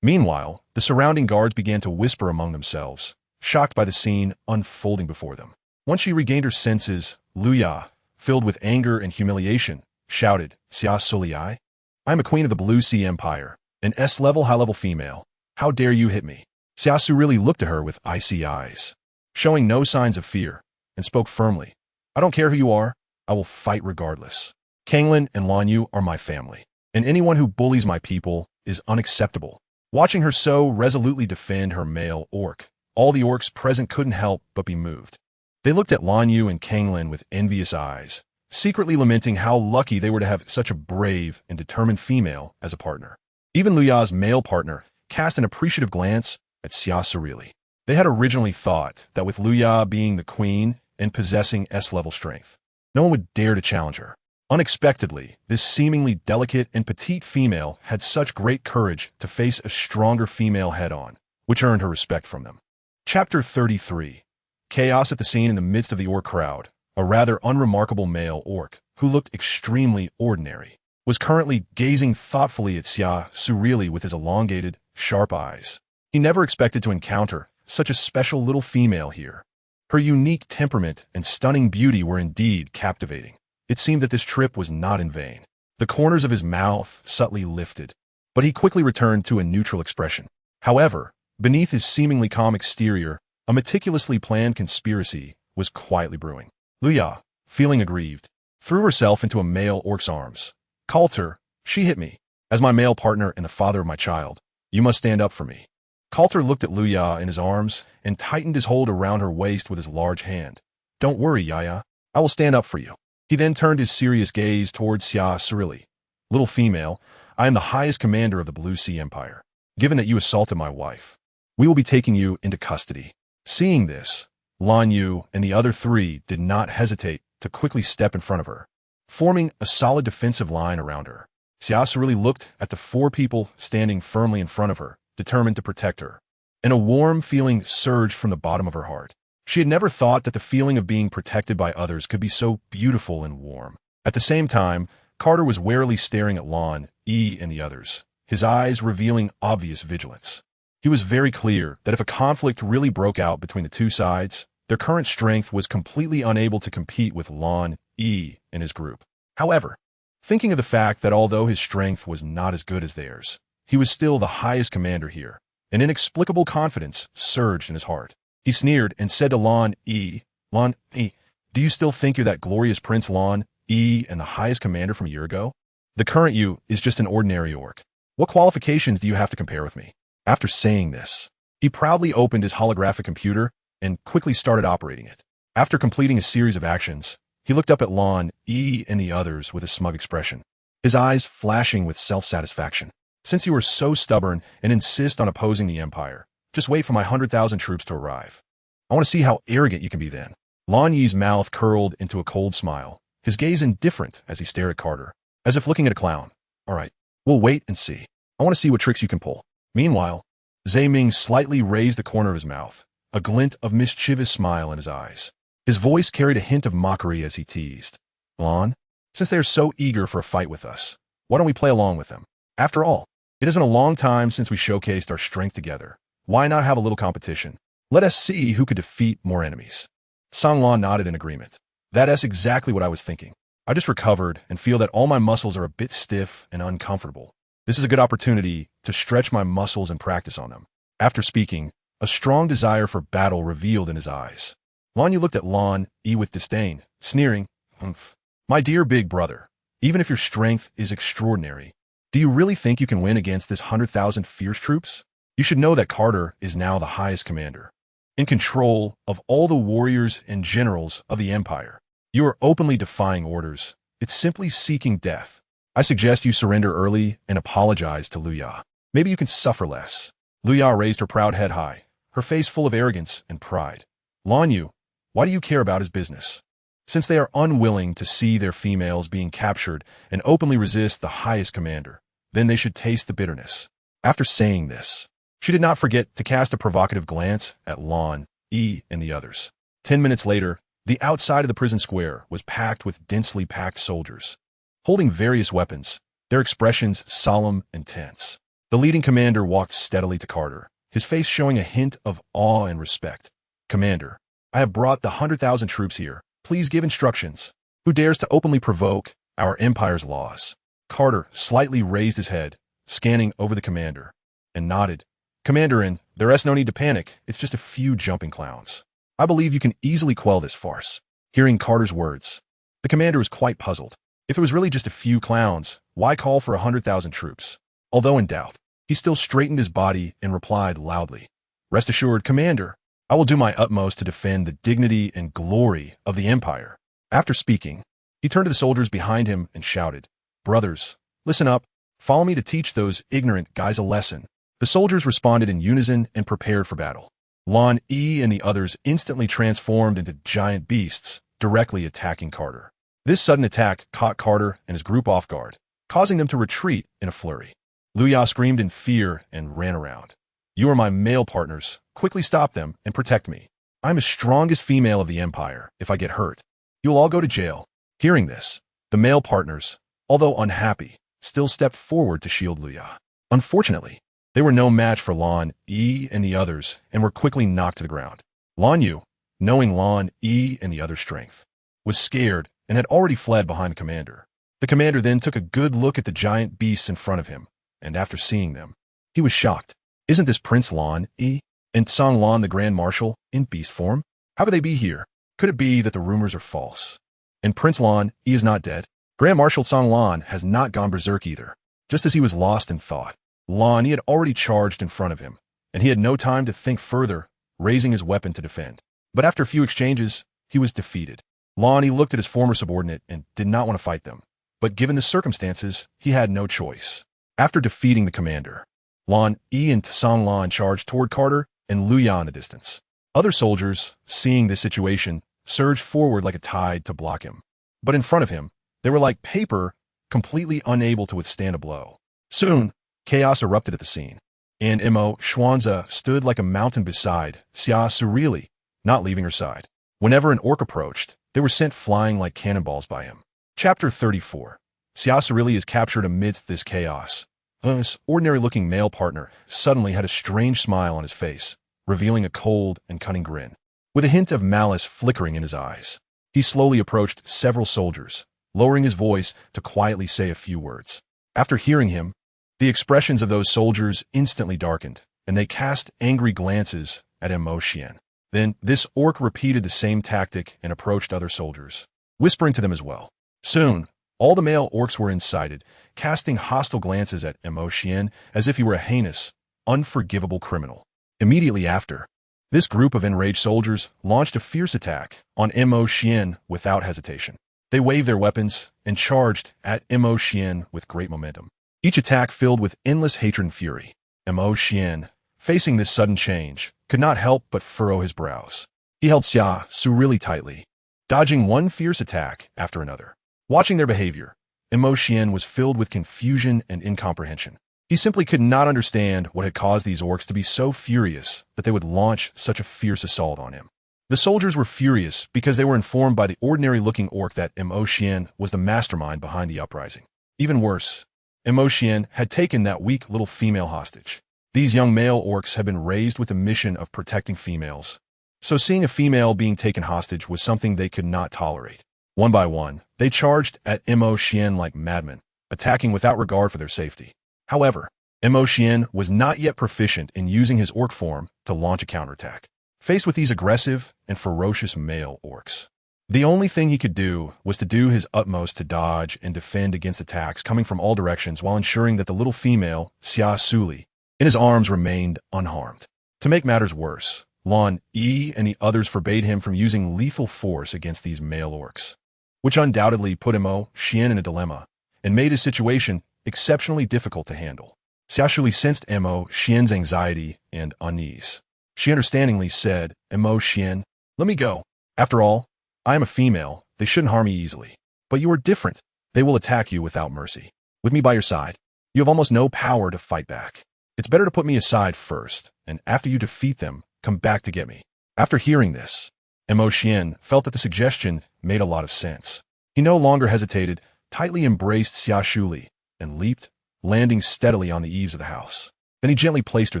Meanwhile, the surrounding guards began to whisper among themselves. shocked by the scene unfolding before them. Once she regained her senses, Luya, filled with anger and humiliation, shouted, Xia Suli, I am a queen of the Blue Sea Empire, an S-level high-level female. How dare you hit me? Xia Suli looked at her with icy eyes, showing no signs of fear, and spoke firmly. I don't care who you are, I will fight regardless. Kanglin and Lanyu are my family, and anyone who bullies my people is unacceptable. Watching her so resolutely defend her male orc, all the orcs present couldn't help but be moved. They looked at Lanyu and Kanglin with envious eyes, secretly lamenting how lucky they were to have such a brave and determined female as a partner. Even Luya's male partner cast an appreciative glance at Xia Suli. They had originally thought that with Luya being the queen and possessing S-level strength, no one would dare to challenge her. Unexpectedly, this seemingly delicate and petite female had such great courage to face a stronger female head-on, which earned her respect from them. Chapter 33. Chaos at the scene. In the midst of the orc crowd, a rather unremarkable male orc, who looked extremely ordinary, was currently gazing thoughtfully at Xia Suli with his elongated, sharp eyes. He never expected to encounter such a special little female here. Her unique temperament and stunning beauty were indeed captivating. It seemed that this trip was not in vain. The corners of his mouth subtly lifted, but he quickly returned to a neutral expression. However, beneath his seemingly calm exterior, a meticulously planned conspiracy was quietly brewing. Luya, feeling aggrieved, threw herself into a male orc's arms. Coulter, she hit me. As my male partner and the father of my child, you must stand up for me. Coulter looked at Luya in his arms and tightened his hold around her waist with his large hand. Don't worry, Yaya. I will stand up for you. He then turned his serious gaze towards Xia Suli. Little female, I am the highest commander of the Blue Sea Empire. Given that you assaulted my wife, we will be taking you into custody. Seeing this, Lanyu and the other three did not hesitate to quickly step in front of her, forming a solid defensive line around her. Xia Suli looked at the four people standing firmly in front of her, determined to protect her, and a warm feeling surged from the bottom of her heart. She had never thought that the feeling of being protected by others could be so beautiful and warm. At the same time, Carter was warily staring at Lon, E, and the others, his eyes revealing obvious vigilance. He was very clear that if a conflict really broke out between the two sides, their current strength was completely unable to compete with Lon, E, and his group. However, thinking of the fact that although his strength was not as good as theirs, he was still the highest commander here, an inexplicable confidence surged in his heart. He sneered and said to Lon E, do you still think you're that glorious Prince Lon E and the highest commander from a year ago? The current you is just an ordinary orc. What qualifications do you have to compare with me? After saying this, he proudly opened his holographic computer and quickly started operating it. After completing a series of actions, he looked up at Lon E and the others with a smug expression, his eyes flashing with self-satisfaction. Since you are so stubborn and insist on opposing the Empire, just wait for my 100,000 troops to arrive. I want to see how arrogant you can be then. Lan Yi's mouth curled into a cold smile, his gaze indifferent as he stared at Carter, as if looking at a clown. All right, we'll wait and see. I want to see what tricks you can pull. Meanwhile, Zhe Ming slightly raised the corner of his mouth, a glint of mischievous smile in his eyes. His voice carried a hint of mockery as he teased. Lan, since they are so eager for a fight with us, why don't we play along with them? After all, it has been a long time since we showcased our strength together. Why not have a little competition? Let us see who could defeat more enemies. Sang Lan nodded in agreement. That's exactly what I was thinking. I just recovered and feel that all my muscles are a bit stiff and uncomfortable. This is a good opportunity to stretch my muscles and practice on them. After speaking, a strong desire for battle revealed in his eyes. Lan Yu looked at Lan Yi with disdain, sneering, "Humph. My dear big brother, even if your strength is extraordinary, do you really think you can win against this 100,000 fierce troops? You should know that Carter is now the highest commander, in control of all the warriors and generals of the Empire. You are openly defying orders. It's simply seeking death. I suggest you surrender early and apologize to Luya. Maybe you can suffer less." Luya raised her proud head high, her face full of arrogance and pride. Lan Yu, why do you care about his business? Since they are unwilling to see their females being captured and openly resist the highest commander, then they should taste the bitterness. After saying this, she did not forget to cast a provocative glance at Lan Yi and the others. 10 minutes later, the outside of the prison square was packed with densely packed soldiers, holding various weapons, their expressions solemn and tense. The leading commander walked steadily to Carter, his face showing a hint of awe and respect. "Commander, I have brought the 100,000 troops here. Please give instructions. Who dares to openly provoke our empire's laws?" Carter slightly raised his head, scanning over the commander, and nodded. "Commander, and there's no need to panic. It's just a few jumping clowns. I believe you can easily quell this farce." Hearing Carter's words, the commander was quite puzzled. If it was really just a few clowns, why call for 100,000 troops? Although in doubt, he still straightened his body and replied loudly, "Rest assured, Commander, I will do my utmost to defend the dignity and glory of the Empire." After speaking, he turned to the soldiers behind him and shouted, "Brothers, listen up. Follow me to teach those ignorant guys a lesson." The soldiers responded in unison and prepared for battle. Lan Yi and the others instantly transformed into giant beasts, directly attacking Carter. This sudden attack caught Carter and his group off guard, causing them to retreat in a flurry. Luya screamed in fear and ran around. "You are my male partners. Quickly stop them and protect me. I'm the strongest female of the Empire. If I get hurt, you'll all go to jail." Hearing this, the male partners, although unhappy, still stepped forward to shield Luya. Unfortunately, they were no match for Lan Yi and the others and were quickly knocked to the ground. Lan Yu, knowing Lan Yi and the other's strength, was scared and had already fled behind the commander. The commander then took a good look at the giant beasts in front of him, and after seeing them, he was shocked. Isn't this Prince Lan Yi and Tsang Lan the Grand Marshal in beast form? How could they be here? Could it be that the rumors are false? And Prince Lan Yi is not dead? Grand Marshal Tsang Lan has not gone berserk either. Just as he was lost in thought, Lan Yi had already charged in front of him, and he had no time to think further, raising his weapon to defend. But after a few exchanges, he was defeated. Lan Yi looked at his former subordinate and did not want to fight them, but given the circumstances, he had no choice. After defeating the commander, Lan Yi and Tsang Lan charged toward Carter and Luya in the distance. Other soldiers, seeing this situation, surged forward like a tide to block him. But in front of him, they were like paper, completely unable to withstand a blow. Soon, chaos erupted at the scene, and Mo Xuanzi stood like a mountain beside Xia Suli, not leaving her side. Whenever an orc approached, they were sent flying like cannonballs by him. Chapter 34. Xia Suli is captured amidst this chaos. This ordinary-looking male partner suddenly had a strange smile on his face, revealing a cold and cunning grin, with a hint of malice flickering in his eyes. He slowly approached several soldiers, lowering his voice to quietly say a few words. After hearing him, the expressions of those soldiers instantly darkened, and they cast angry glances at Mo Xian. Then this orc repeated the same tactic and approached other soldiers, whispering to them as well. Soon, all the male orcs were incited, casting hostile glances at Mo Xian as if he were a heinous, unforgivable criminal. Immediately after, this group of enraged soldiers launched a fierce attack on Mo Xian without hesitation. They waved their weapons and charged at Mo Xian with great momentum. Each attack filled with endless hatred and fury. Mo Xian, facing this sudden change, could not help but furrow his brows. He held Xia Suli tightly, dodging one fierce attack after another. Watching their behavior, Mo Xian was filled with confusion and incomprehension. He simply could not understand what had caused these orcs to be so furious that they would launch such a fierce assault on him. The soldiers were furious because they were informed by the ordinary-looking orc that Mo Xian was the mastermind behind the uprising. Even worse, Mo Xian had taken that weak little female hostage. These young male orcs had been raised with the mission of protecting females, so seeing a female being taken hostage was something they could not tolerate. One by one, they charged at Mo Xian like madmen, attacking without regard for their safety. However, Mo Xian was not yet proficient in using his orc form to launch a counterattack. Faced with these aggressive and ferocious male orcs, the only thing he could do was to do his utmost to dodge and defend against attacks coming from all directions while ensuring that the little female, Xia Suli, in his arms remained unharmed. To make matters worse, Lan Yi and the others forbade him from using lethal force against these male orcs, which undoubtedly put Mo Xian in a dilemma and made his situation exceptionally difficult to handle. Xia Suli sensed Mo Xian's anxiety and unease. She understandingly said, "Mo Xian, let me go. After all, I am a female. They shouldn't harm me easily. But you are different. They will attack you without mercy. With me by your side, you have almost no power to fight back. It's better to put me aside first, and after you defeat them, come back to get me." After hearing this, Mo Xian felt that the suggestion made a lot of sense. He no longer hesitated, tightly embraced Xia Suli, and leaped, landing steadily on the eaves of the house. Then he gently placed her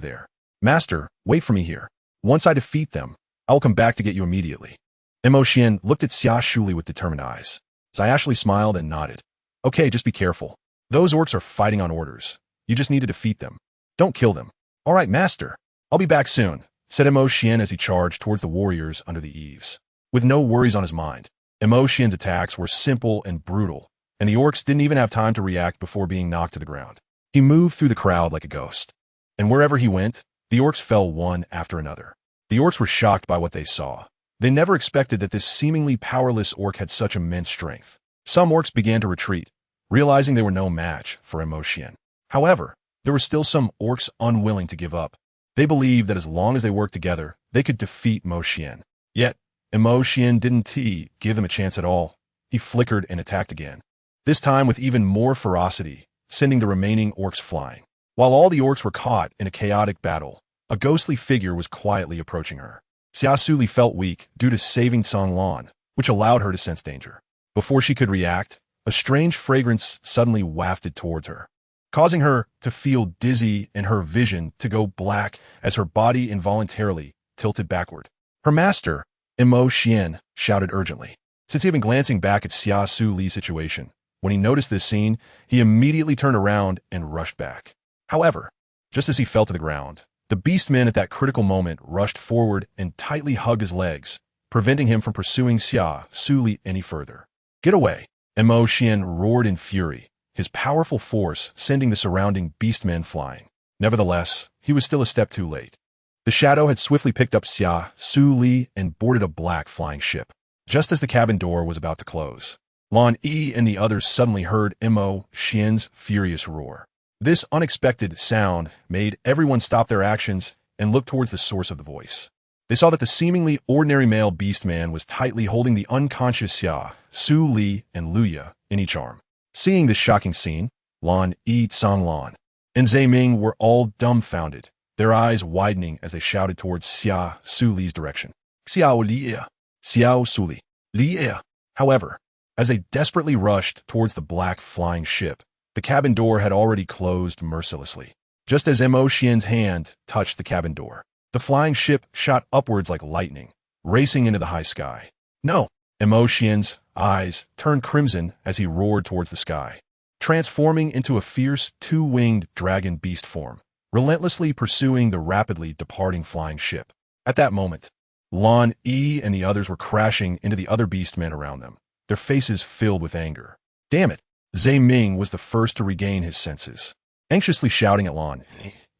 there, Master, wait for me here. Once I defeat them, I will come back to get you immediately. Mo Xian looked at Xia Suli with determined eyes. Xia Suli smiled and nodded. Okay, just be careful. Those orcs are fighting on orders. You just need to defeat them. Don't kill them. All right, Master. I'll be back soon, said Mo Xian as he charged towards the warriors under the eaves. With no worries on his mind, Mo Xian's attacks were simple and brutal, and the orcs didn't even have time to react before being knocked to the ground. He moved through the crowd like a ghost, and wherever he went, the orcs fell one after another. The orcs were shocked by what they saw. They never expected that this seemingly powerless orc had such immense strength. Some orcs began to retreat, realizing they were no match for Mo Xian. However, there were still some orcs unwilling to give up. They believed that as long as they worked together, they could defeat Mo Xian. Yet, Mo Xian didn't give them a chance at all. He flickered and attacked again, this time with even more ferocity, sending the remaining orcs flying. While all the orcs were caught in a chaotic battle, a ghostly figure was quietly approaching her. Xia Suli felt weak due to saving Song Lan, which allowed her to sense danger. Before she could react, a strange fragrance suddenly wafted towards her, causing her to feel dizzy and her vision to go black as her body involuntarily tilted backward. Her master, Mo Xian, shouted urgently. Since he had been glancing back at Xia Suli's situation, when he noticed this scene, he immediately turned around and rushed back. However, just as he fell to the ground, the beastman at that critical moment rushed forward and tightly hugged his legs, preventing him from pursuing Xia Suli any further. Get away! Mo Xian roared in fury, his powerful force sending the surrounding beastmen flying. Nevertheless, he was still a step too late. The shadow had swiftly picked up Xia Suli and boarded a black flying ship. Just as the cabin door was about to close, Lan Yi and the others suddenly heard Mo Xian's furious roar. This unexpected sound made everyone stop their actions and look towards the source of the voice. They saw that the seemingly ordinary male beastman was tightly holding the unconscious Xia Suli and Luya in each arm. Seeing this shocking scene, Lan Yi, Song Lan, and Zhe Ming were all dumbfounded, their eyes widening as they shouted towards Xia Suli's direction. Xiao Liya, Xiao Suli, Liya. However, as they desperately rushed towards the black flying ship, the cabin door had already closed mercilessly. Just as Mo Xian's hand touched the cabin door, the flying ship shot upwards like lightning, racing into the high sky. No! Mo Xian's eyes turned crimson as he roared towards the sky, transforming into a fierce two-winged dragon beast form, relentlessly pursuing the rapidly departing flying ship. At that moment, Lan Yi and the others were crashing into the other beastmen around them, their faces filled with anger. Damn it! Zhe Ming was the first to regain his senses, anxiously shouting at Lan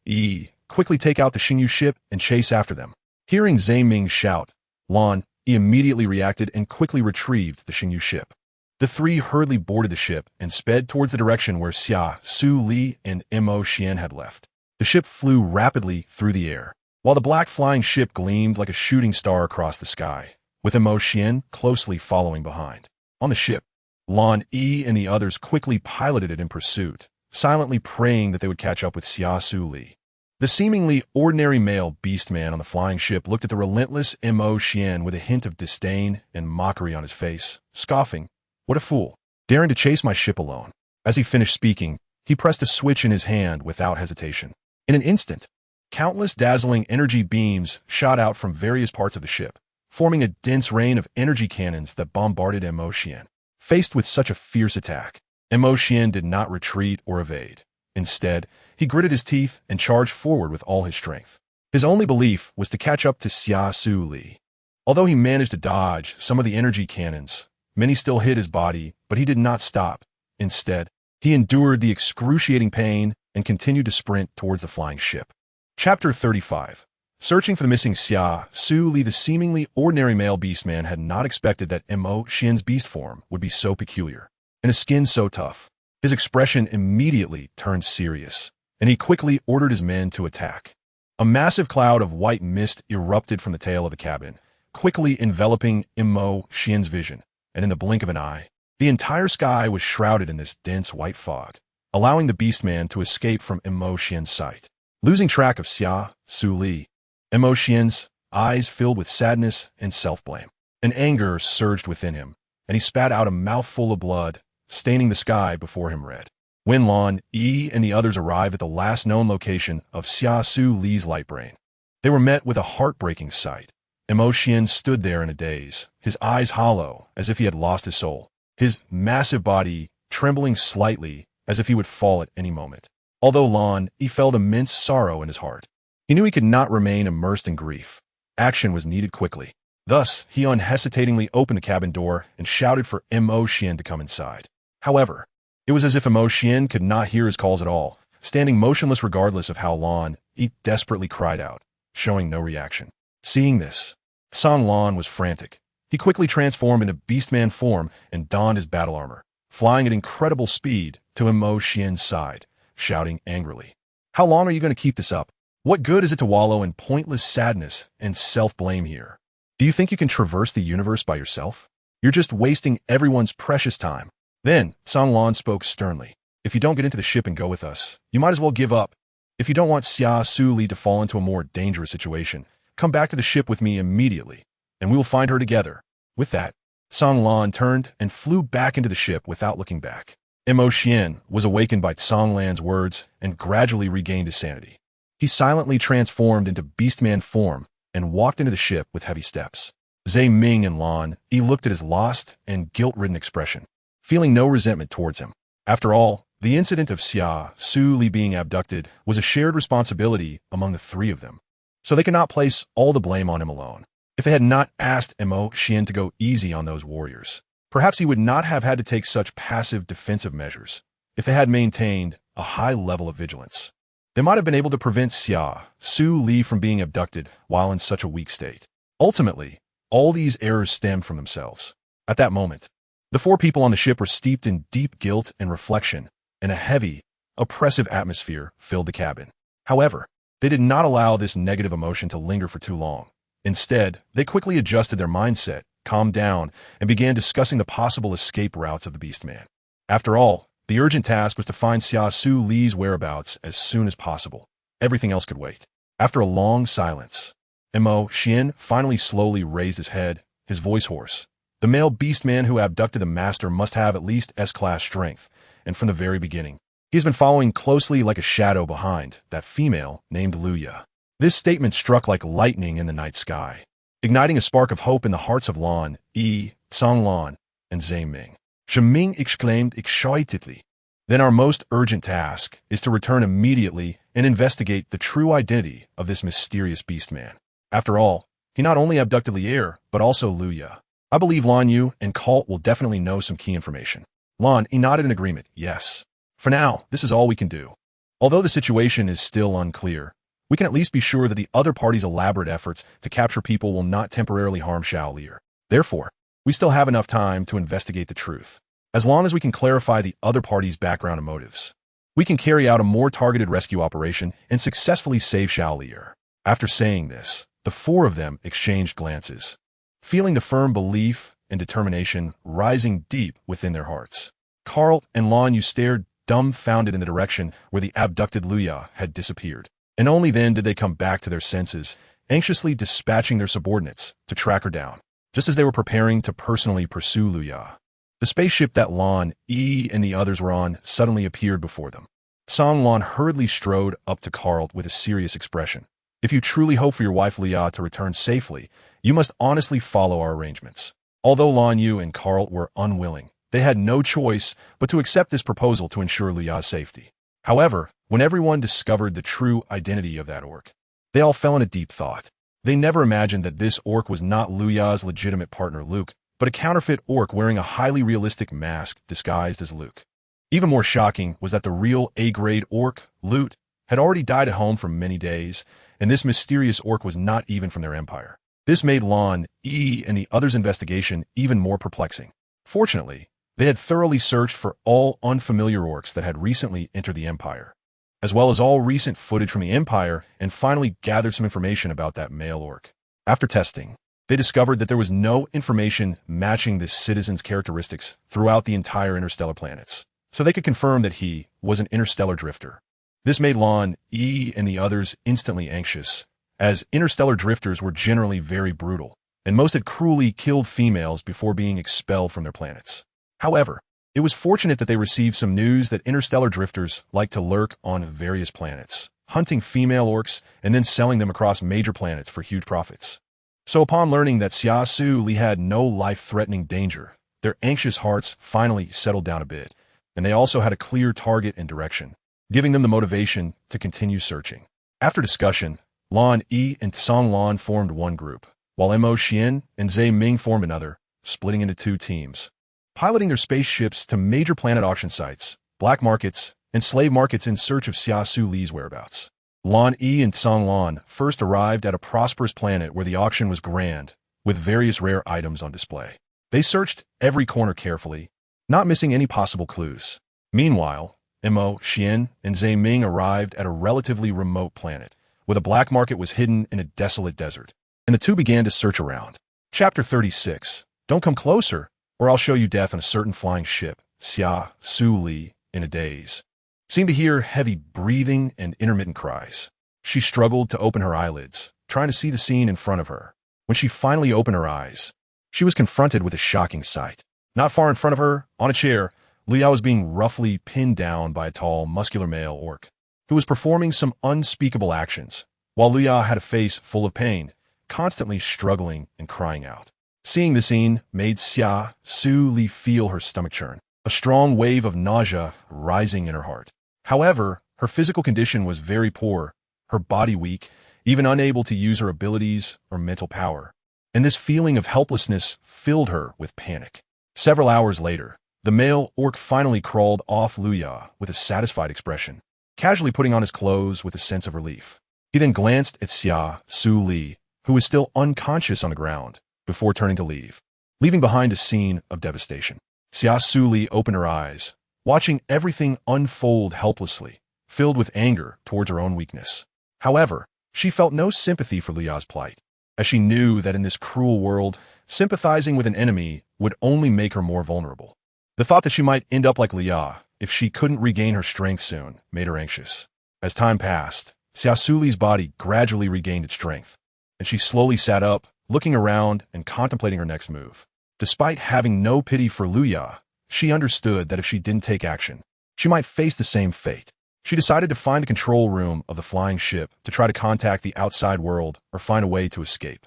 Yi, quickly take out the Xingyu ship and chase after them. Hearing Zhe Ming shout, Lan Yi immediately reacted and quickly retrieved the Xingyu ship. The three hurriedly boarded the ship and sped towards the direction where Xia Suli and Mo Xian had left. The ship flew rapidly through the air, while the black flying ship gleamed like a shooting star across the sky, with Mo Xian closely following behind. On the ship, Lan Yi and the others quickly piloted it in pursuit, silently praying that they would catch up with Xia Suli. The seemingly ordinary male beastman on the flying ship looked at the relentless Mo Xian with a hint of disdain and mockery on his face, scoffing, "What a fool, daring to chase my ship alone." As he finished speaking, he pressed a switch in his hand without hesitation. In an instant, countless dazzling energy beams shot out from various parts of the ship, forming a dense rain of energy cannons that bombarded Mo Xian. Faced with such a fierce attack, Mo Xian did not retreat or evade. Instead, he gritted his teeth and charged forward with all his strength. His only belief was to catch up to Xia Suli. Although he managed to dodge some of the energy cannons, many still hit his body, but he did not stop. Instead, he endured the excruciating pain and continued to sprint towards the flying ship. Chapter 35. Searching for the missing Xia Suli, the seemingly ordinary male beastman had not expected that Mo Xian's beast form would be so peculiar, and his skin so tough. His expression immediately turned serious, and he quickly ordered his men to attack. A massive cloud of white mist erupted from the tail of the cabin, quickly enveloping Mo Xian's vision, and in the blink of an eye, the entire sky was shrouded in this dense white fog, allowing the beastman to escape from Mo Xian's sight. Losing track of Xia Suli, Mo Xian's eyes filled with sadness and self-blame. An anger surged within him, and he spat out a mouthful of blood, staining the sky before him red. When Lan, Yi, and the others arrive at the last known location of Xia Suli's light brain, they were met with a heartbreaking sight. Xian stood there in a daze, his eyes hollow, as if he had lost his soul, his massive body trembling slightly as if he would fall at any moment. Although Lan, he felt immense sorrow in his heart. He knew he could not remain immersed in grief. Action was needed quickly. Thus, he unhesitatingly opened the cabin door and shouted for Xian to come inside. However, it was as if Xian could not hear his calls at all, standing motionless regardless of how Lan, he desperately cried out, showing no reaction. Seeing this, San Lan was frantic. He quickly transformed into beastman form and donned his battle armor, flying at incredible speed to Xian's side, shouting angrily, "How long are you going to keep this up? What good is it to wallow in pointless sadness and self-blame here? Do you think you can traverse the universe by yourself? You're just wasting everyone's precious time." Then, San Lan spoke sternly. "If you don't get into the ship and go with us, you might as well give up. If you don't want Xia Suli to fall into a more dangerous situation, come back to the ship with me immediately, and we will find her together." With that, San Lan turned and flew back into the ship without looking back. Xian was awakened by San Lan's words and gradually regained his sanity. He silently transformed into beastman form and walked into the ship with heavy steps. Zhe Ming and Lan, he looked at his lost and guilt-ridden expression, feeling no resentment towards him. After all, the incident of Xia Suli being abducted was a shared responsibility among the three of them, so they could not place all the blame on him alone. If they had not asked Xian to go easy on those warriors, perhaps he would not have had to take such passive defensive measures. If they had maintained a high level of vigilance, they might have been able to prevent Xia Suli from being abducted while in such a weak state. Ultimately, all these errors stemmed from themselves. At that moment, the four people on the ship were steeped in deep guilt and reflection, and a heavy, oppressive atmosphere filled the cabin. However, they did not allow this negative emotion to linger for too long. Instead, they quickly adjusted their mindset, calmed down, and began discussing the possible escape routes of the Beastman. After all, the urgent task was to find Xia Suli's whereabouts as soon as possible. Everything else could wait. After a long silence, Xian finally slowly raised his head, his voice hoarse. The male beastman who abducted the master must have at least S-class strength, and from the very beginning, he has been following closely like a shadow behind that female named Luya. This statement struck like lightning in the night sky, igniting a spark of hope in the hearts of Lan, Yi, San Lan, and Zhe Ming. Zhe Ming exclaimed excitedly, "Then our most urgent task is to return immediately and investigate the true identity of this mysterious beastman. After all, he not only abducted Lier, but also Luya. I believe Lan Yu and Colt will definitely know some key information." Lan, he nodded in agreement. "Yes. For now, this is all we can do. Although the situation is still unclear, we can at least be sure that the other party's elaborate efforts to capture people will not temporarily harm Xiao Lier. Therefore, we still have enough time to investigate the truth. As long as we can clarify the other party's background and motives, we can carry out a more targeted rescue operation and successfully save Xiao Lier." After saying this, the four of them exchanged glances, feeling the firm belief and determination rising deep within their hearts. Carl and Lan Yu stared dumbfounded in the direction where the abducted Luya had disappeared, and only then did they come back to their senses, anxiously dispatching their subordinates to track her down. Just as they were preparing to personally pursue Luya, the spaceship that Lan, Yi, and the others were on suddenly appeared before them. San Lan hurriedly strode up to Carl with a serious expression. "If you truly hope for your wife Luya to return safely, you must honestly follow our arrangements." Although Lan Yu and Carl were unwilling, they had no choice but to accept this proposal to ensure Luya's safety. However, when everyone discovered the true identity of that orc, they all fell into deep thought. They never imagined that this orc was not Luya's legitimate partner Luke, but a counterfeit orc wearing a highly realistic mask disguised as Luke. Even more shocking was that the real A-grade orc, Lute, had already died at home for many days, and this mysterious orc was not even from their empire. This made Lan, Yi, and the others' investigation even more perplexing. Fortunately, they had thoroughly searched for all unfamiliar orcs that had recently entered the empire, as well as all recent footage from the empire, and finally gathered some information about that male orc. After testing, they discovered that there was no information matching this citizen's characteristics throughout the entire interstellar planets, so they could confirm that he was an interstellar drifter. This made Lan, Yi, and the others instantly anxious, as interstellar drifters were generally very brutal, and most had cruelly killed females before being expelled from their planets. However, It was fortunate that they received some news that interstellar drifters like to lurk on various planets, hunting female orcs and then selling them across major planets for huge profits. So upon learning that Xia Suli had no life-threatening danger, their anxious hearts finally settled down a bit, and they also had a clear target and direction, giving them the motivation to continue searching. After discussion, Lan Yi and Song Lan formed one group, while Mo Xian and Zhe Ming formed another, splitting into two teams. Piloting their spaceships to major planet auction sites, black markets, and slave markets in search of Xia Suli's whereabouts. Lan Yi and Song Lan first arrived at a prosperous planet where the auction was grand, with various rare items on display. They searched every corner carefully, not missing any possible clues. Meanwhile, Mo Xian and Zhe Ming arrived at a relatively remote planet, where the black market was hidden in a desolate desert, and the two began to search around. Chapter 36. Don't come closer, or I'll show you death on a certain flying ship. Xia Suli, in a daze, seemed to hear heavy breathing and intermittent cries. She struggled to open her eyelids, trying to see the scene in front of her. When she finally opened her eyes, she was confronted with a shocking sight. Not far in front of her, on a chair, Liao was being roughly pinned down by a tall, muscular male orc, who was performing some unspeakable actions, while Liao had a face full of pain, constantly struggling and crying out. Seeing the scene made Xia Suli feel her stomach churn, a strong wave of nausea rising in her heart. However, her physical condition was very poor, her body weak, even unable to use her abilities or mental power, and this feeling of helplessness filled her with panic. Several hours later, the male orc finally crawled off Luya with a satisfied expression, casually putting on his clothes with a sense of relief. He then glanced at Xia Suli, who was still unconscious on the ground, before turning to leave, leaving behind a scene of devastation. Xia Suli opened her eyes, watching everything unfold helplessly, filled with anger towards her own weakness. However, she felt no sympathy for Lia's plight, as she knew that in this cruel world, sympathizing with an enemy would only make her more vulnerable. The thought that she might end up like Lia if she couldn't regain her strength soon made her anxious. As time passed, Xia Suli's body gradually regained its strength, and she slowly sat up, looking around and contemplating her next move. Despite having no pity for Luya, she understood that if she didn't take action, she might face the same fate. She decided to find the control room of the flying ship to try to contact the outside world or find a way to escape.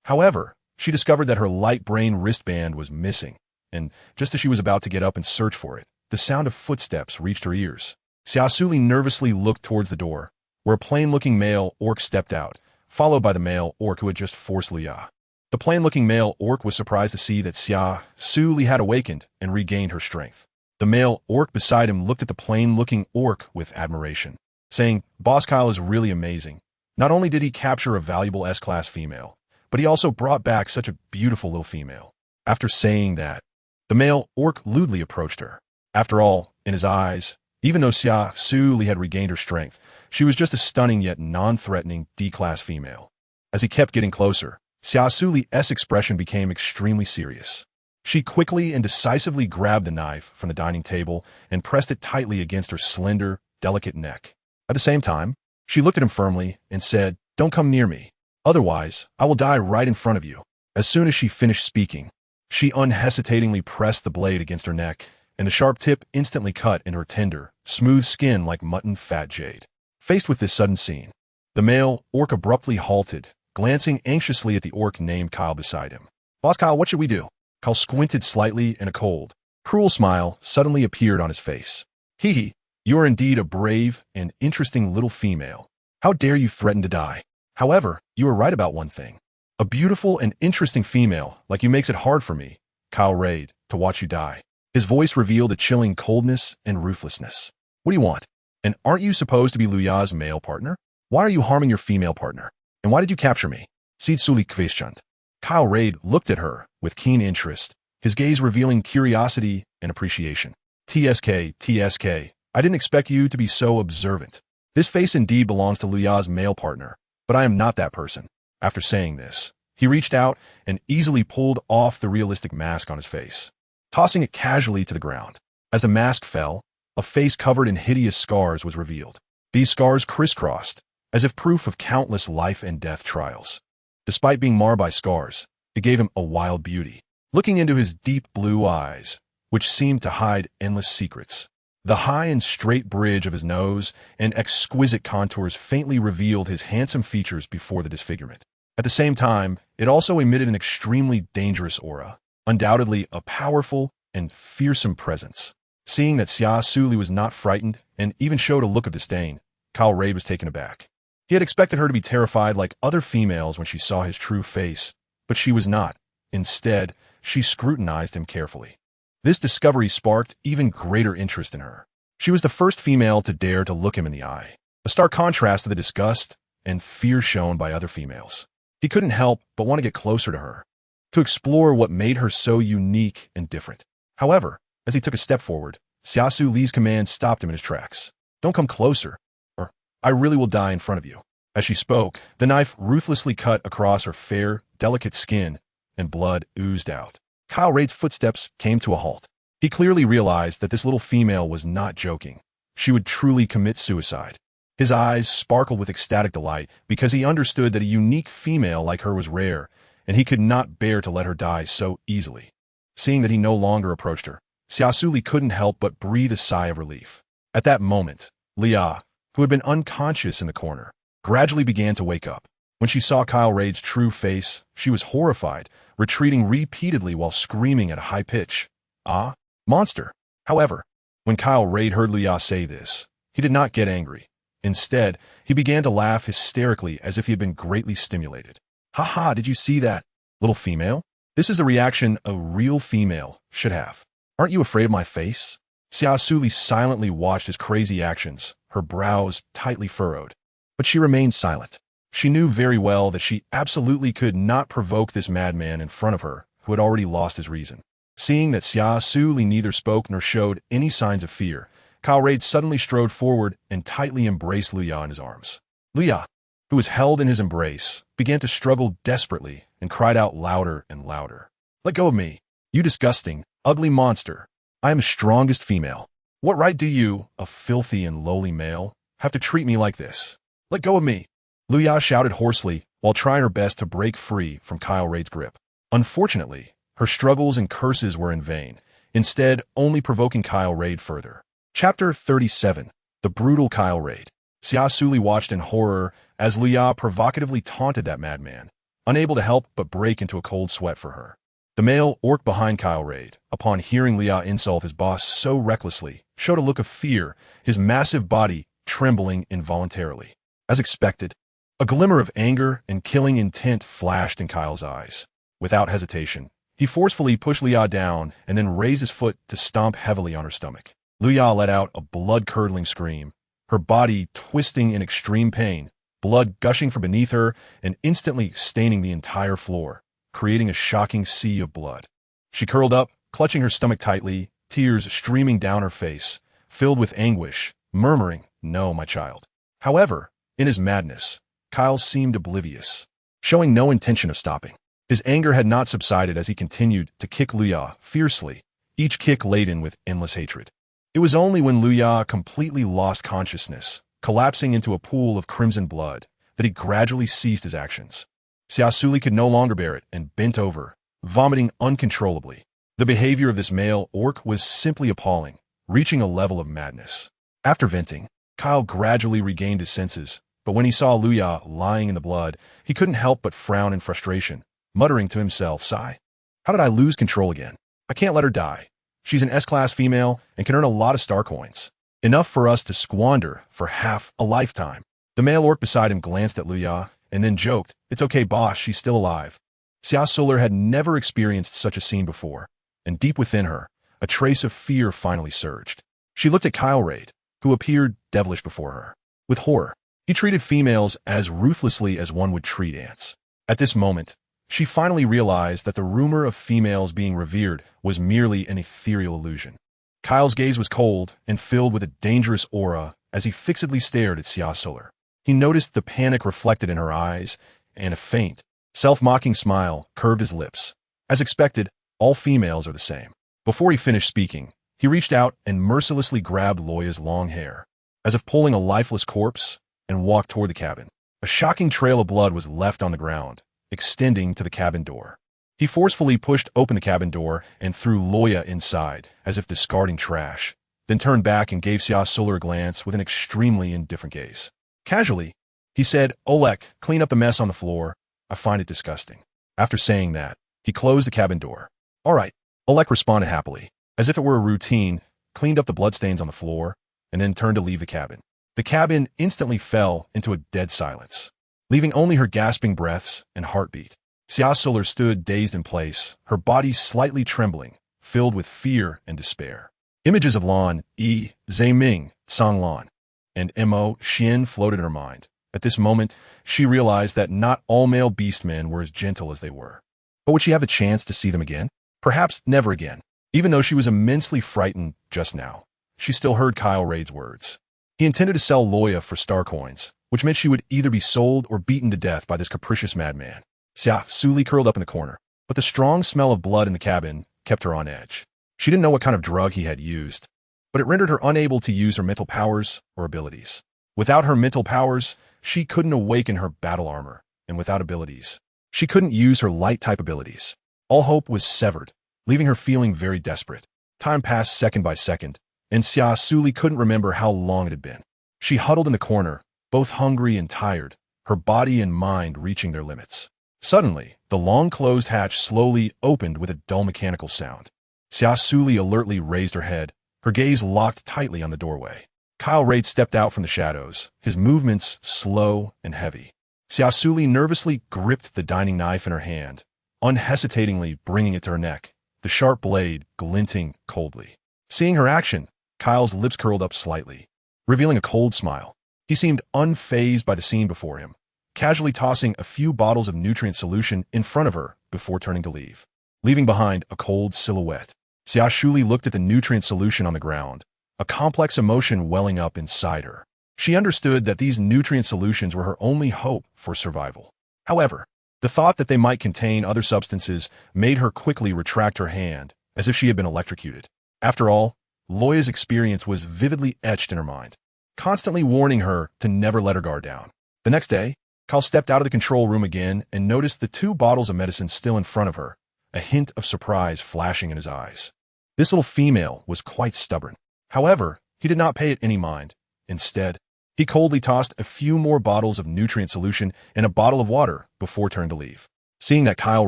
However, she discovered that her light brain wristband was missing, and just as she was about to get up and search for it, the sound of footsteps reached her ears. Xia Suli nervously looked towards the door, where a plain-looking male orc stepped out, followed by the male orc who had just forced Luya. The plain-looking male orc was surprised to see that Xia Suli had awakened and regained her strength. The male orc beside him looked at the plain-looking orc with admiration, saying, "Boss Kyle is really amazing. Not only did he capture a valuable S-class female, but he also brought back such a beautiful little female." After saying that, the male orc lewdly approached her. After all, in his eyes, even though Xia Suli had regained her strength, she was just a stunning yet non-threatening D-class female. As he kept getting closer, Xia Suli's expression became extremely serious. She quickly and decisively grabbed the knife from the dining table and pressed it tightly against her slender, delicate neck. At the same time, she looked at him firmly and said, "Don't come near me. Otherwise, I will die right in front of you." As soon as she finished speaking, she unhesitatingly pressed the blade against her neck, and the sharp tip instantly cut into her tender, smooth skin like mutton fat jade. Faced with this sudden scene, the male orc abruptly halted, glancing anxiously at the orc named Kyle beside him. "Boss Kyle, what should we do?" Kyle squinted slightly, and a cold, cruel smile suddenly appeared on his face. "Hee, you are indeed a brave and interesting little female. How dare you threaten to die? However, you are right about one thing. A beautiful and interesting female like you makes it hard for me, Kyle Raid, to watch you die." His voice revealed a chilling coldness and ruthlessness. "What do you want? And aren't you supposed to be Luya's male partner? Why are you harming your female partner? And why did you capture me?" Xia Suli questioned. Kyle Raid looked at her with keen interest, his gaze revealing curiosity and appreciation. TSK, I didn't expect you to be so observant. This face indeed belongs to Luya's male partner, but I am not that person." After saying this, he reached out and easily pulled off the realistic mask on his face, tossing it casually to the ground. As the mask fell, a face covered in hideous scars was revealed. These scars crisscrossed, as if proof of countless life and death trials. Despite being marred by scars, it gave him a wild beauty. Looking into his deep blue eyes, which seemed to hide endless secrets. The high and straight bridge of his nose and exquisite contours faintly revealed his handsome features before the disfigurement. At the same time, it also emitted an extremely dangerous aura, undoubtedly a powerful and fearsome presence. Seeing that Xia Suli was not frightened and even showed a look of disdain, Kyle Raid was taken aback. He had expected her to be terrified like other females when she saw his true face, but she was not. Instead, she scrutinized him carefully. This discovery sparked even greater interest in her. She was the first female to dare to look him in the eye, a stark contrast to the disgust and fear shown by other females. He couldn't help but want to get closer to her, to explore what made her so unique and different. However, as he took a step forward, Xia Suli's command stopped him in his tracks. "Don't come closer, or I really will die in front of you." As she spoke, the knife ruthlessly cut across her fair, delicate skin, and blood oozed out. Kyle Raid's footsteps came to a halt. He clearly realized that this little female was not joking. She would truly commit suicide. His eyes sparkled with ecstatic delight because he understood that a unique female like her was rare, and he could not bear to let her die so easily. Seeing that he no longer approached her, Xia Suli couldn't help but breathe a sigh of relief. At that moment, Xia, who had been unconscious in the corner, gradually began to wake up. When she saw Kyle Raid's true face, she was horrified, retreating repeatedly while screaming at a high pitch. "Ah, monster!" However, when Kyle Raid heard Xia say this, he did not get angry. Instead, he began to laugh hysterically as if he had been greatly stimulated. "Ha ha, did you see that, little female? This is the reaction a real female should have. Aren't you afraid of my face?" Xia Suli silently watched his crazy actions, her brows tightly furrowed. But she remained silent. She knew very well that she absolutely could not provoke this madman in front of her, who had already lost his reason. Seeing that Xia Suli neither spoke nor showed any signs of fear, Kyle Raid suddenly strode forward and tightly embraced Xia in his arms. Xia, who was held in his embrace, began to struggle desperately and cried out louder and louder. "Let go of me, you disgusting, ugly monster. I am the strongest female. What right do you, a filthy and lowly male, have to treat me like this? Let go of me!" Xia shouted hoarsely while trying her best to break free from Kyle Raid's grip. Unfortunately, her struggles and curses were in vain, instead only provoking Kyle Raid further. Chapter 37. The Brutal Kyle Raid. Xia Suli watched in horror as Xia provocatively taunted that madman, unable to help but break into a cold sweat for her. The male orc behind Kyle Raid, upon hearing Xia insult his boss so recklessly, showed a look of fear, his massive body trembling involuntarily. As expected, a glimmer of anger and killing intent flashed in Kyle's eyes. Without hesitation, he forcefully pushed Xia down and then raised his foot to stomp heavily on her stomach. Xia let out a blood-curdling scream, her body twisting in extreme pain, blood gushing from beneath her and instantly staining the entire floor, creating a shocking sea of blood. She curled up, clutching her stomach tightly, tears streaming down her face, filled with anguish, murmuring, "No, my child." However, in his madness, Kyle seemed oblivious, showing no intention of stopping. His anger had not subsided as he continued to kick Xia fiercely, each kick laden with endless hatred. It was only when Xia completely lost consciousness, collapsing into a pool of crimson blood, that he gradually ceased his actions. Xia Suli could no longer bear it and bent over, vomiting uncontrollably. The behavior of this male orc was simply appalling, reaching a level of madness. After venting, Kyle gradually regained his senses, but when he saw Xia lying in the blood, he couldn't help but frown in frustration, muttering to himself, "Sigh. How did I lose control again? I can't let her die. She's an S-class female and can earn a lot of star coins. Enough for us to squander for half a lifetime." The male orc beside him glanced at Xia and then joked, "It's okay, boss, she's still alive." Xia Suli had never experienced such a scene before, and deep within her, a trace of fear finally surged. She looked at Kyle Raid, who appeared devilish before her. With horror, he treated females as ruthlessly as one would treat ants. At this moment, she finally realized that the rumor of females being revered was merely an ethereal illusion. Kyle's gaze was cold and filled with a dangerous aura as he fixedly stared at Xia Suli. He noticed the panic reflected in her eyes, and a faint, self-mocking smile curved his lips. As expected, all females are the same. Before he finished speaking, he reached out and mercilessly grabbed Xia's long hair, as if pulling a lifeless corpse, and walked toward the cabin. A shocking trail of blood was left on the ground, extending to the cabin door. He forcefully pushed open the cabin door and threw Loya inside, as if discarding trash, then turned back and gave Xia Suli a glance with an extremely indifferent gaze. Casually, he said, "Olek, clean up the mess on the floor. I find it disgusting." After saying that, he closed the cabin door. "All right," Olek responded happily, as if it were a routine, cleaned up the bloodstains on the floor, and then turned to leave the cabin. The cabin instantly fell into a dead silence, leaving only her gasping breaths and heartbeat. Xia Suli stood dazed in place, her body slightly trembling, filled with fear and despair. Images of Lan, Yi, Ming, Song Lan, and Mo Xian floated in her mind. At this moment, she realized that not all male beastmen were as gentle as they were. But would she have the chance to see them again? Perhaps never again. Even though she was immensely frightened just now, she still heard Kyle Raid's words. He intended to sell Loya for star coins, which meant she would either be sold or beaten to death by this capricious madman. Xia Suli curled up in the corner, but the strong smell of blood in the cabin kept her on edge. She didn't know what kind of drug he had used, but it rendered her unable to use her mental powers or abilities. Without her mental powers, she couldn't awaken her battle armor, and without abilities, she couldn't use her light-type abilities. All hope was severed, leaving her feeling very desperate. Time passed second by second, and Xia Suli couldn't remember how long it had been. She huddled in the corner, both hungry and tired, her body and mind reaching their limits. Suddenly, the long-closed hatch slowly opened with a dull mechanical sound. Xia Suli alertly raised her head, her gaze locked tightly on the doorway. Kyle Raid stepped out from the shadows, his movements slow and heavy. Xia Suli nervously gripped the dining knife in her hand, unhesitatingly bringing it to her neck, the sharp blade glinting coldly. Seeing her action, Kyle's lips curled up slightly, revealing a cold smile. He seemed unfazed by the scene before him, casually tossing a few bottles of nutrient solution in front of her before turning to leave, leaving behind a cold silhouette. Xia Suli looked at the nutrient solution on the ground, a complex emotion welling up inside her. She understood that these nutrient solutions were her only hope for survival. However, the thought that they might contain other substances made her quickly retract her hand, as if she had been electrocuted. After all, Loya's experience was vividly etched in her mind, constantly warning her to never let her guard down. The next day, Kyle stepped out of the control room again and noticed the 2 bottles of medicine still in front of her, a hint of surprise flashing in his eyes. This little female was quite stubborn. However, he did not pay it any mind. Instead, he coldly tossed a few more bottles of nutrient solution and a bottle of water before turning to leave. Seeing that Kyle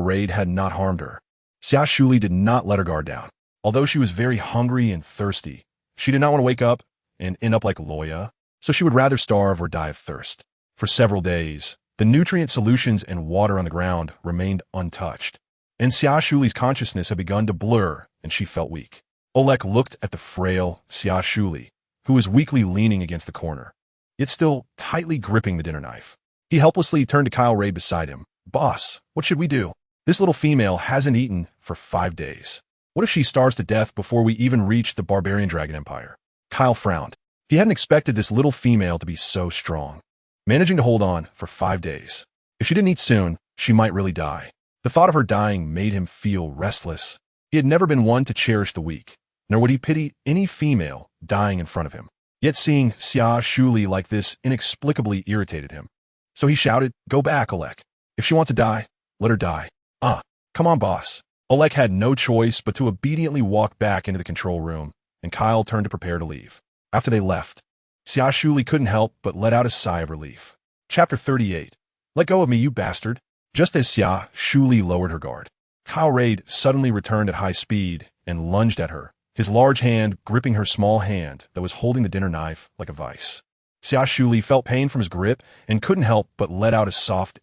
Raid had not harmed her, Xia Suli did not let her guard down. Although she was very hungry and thirsty, she did not want to wake up and end up like Loya, so she would rather starve or die of thirst. For several days, the nutrient solutions and water on the ground remained untouched, and Xia Suli's consciousness had begun to blur, and she felt weak. Olek looked at the frail Xia Suli, who was weakly leaning against the corner, yet still tightly gripping the dinner knife. He helplessly turned to Kyle Raid beside him. "Boss, what should we do? This little female hasn't eaten for 5 days. What if she starves to death before we even reach the barbarian dragon empire?" Kyle frowned. He hadn't expected this little female to be so strong, managing to hold on for 5 days. If she didn't eat soon, she might really die. The thought of her dying made him feel restless. He had never been one to cherish the weak, nor would he pity any female dying in front of him. Yet seeing Xia Suli like this inexplicably irritated him. So he shouted, "Go back, Olek. If she wants to die, let her die." "Ah, come on, boss." Olek had no choice but to obediently walk back into the control room, and Kyle turned to prepare to leave. After they left, Xia Suli couldn't help but let out a sigh of relief. Chapter 38. "Let go of me, you bastard." Just as Xia Suli lowered her guard, Kyle Raid suddenly returned at high speed and lunged at her, his large hand gripping her small hand that was holding the dinner knife like a vice. Xia Suli felt pain from his grip and couldn't help but let out a soft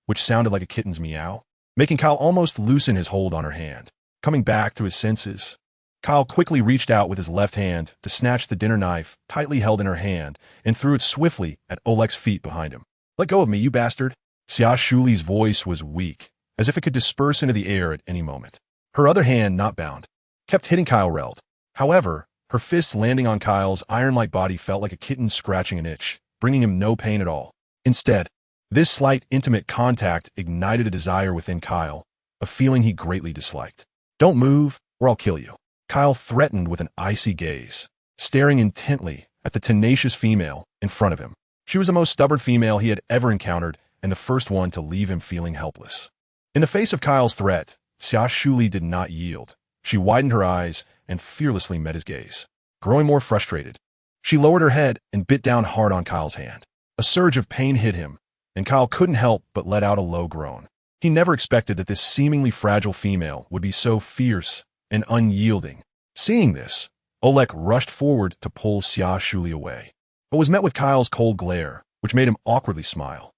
which sounded like a kitten's meow, making Kyle almost loosen his hold on her hand. Coming back to his senses, Kyle quickly reached out with his left hand to snatch the dinner knife tightly held in her hand and threw it swiftly at Olek's feet behind him. "Let go of me, you bastard." Xia Suli's voice was weak, as if it could disperse into the air at any moment. Her other hand, not bound, kept hitting Kyle Reld. However, her fists landing on Kyle's iron-like body felt like a kitten scratching an itch, bringing him no pain at all. Instead, this slight intimate contact ignited a desire within Kyle, a feeling he greatly disliked. "Don't move, or I'll kill you." Kyle threatened with an icy gaze, staring intently at the tenacious female in front of him. She was the most stubborn female he had ever encountered, and the first one to leave him feeling helpless. In the face of Kyle's threat, Xia Suli did not yield. She widened her eyes and fearlessly met his gaze. Growing more frustrated, she lowered her head and bit down hard on Kyle's hand. A surge of pain hit him, and Kyle couldn't help but let out a low groan. He never expected that this seemingly fragile female would be so fierce and unyielding. Seeing this, Oleg rushed forward to pull Xia Suli away, but was met with Kyle's cold glare, which made him awkwardly smile.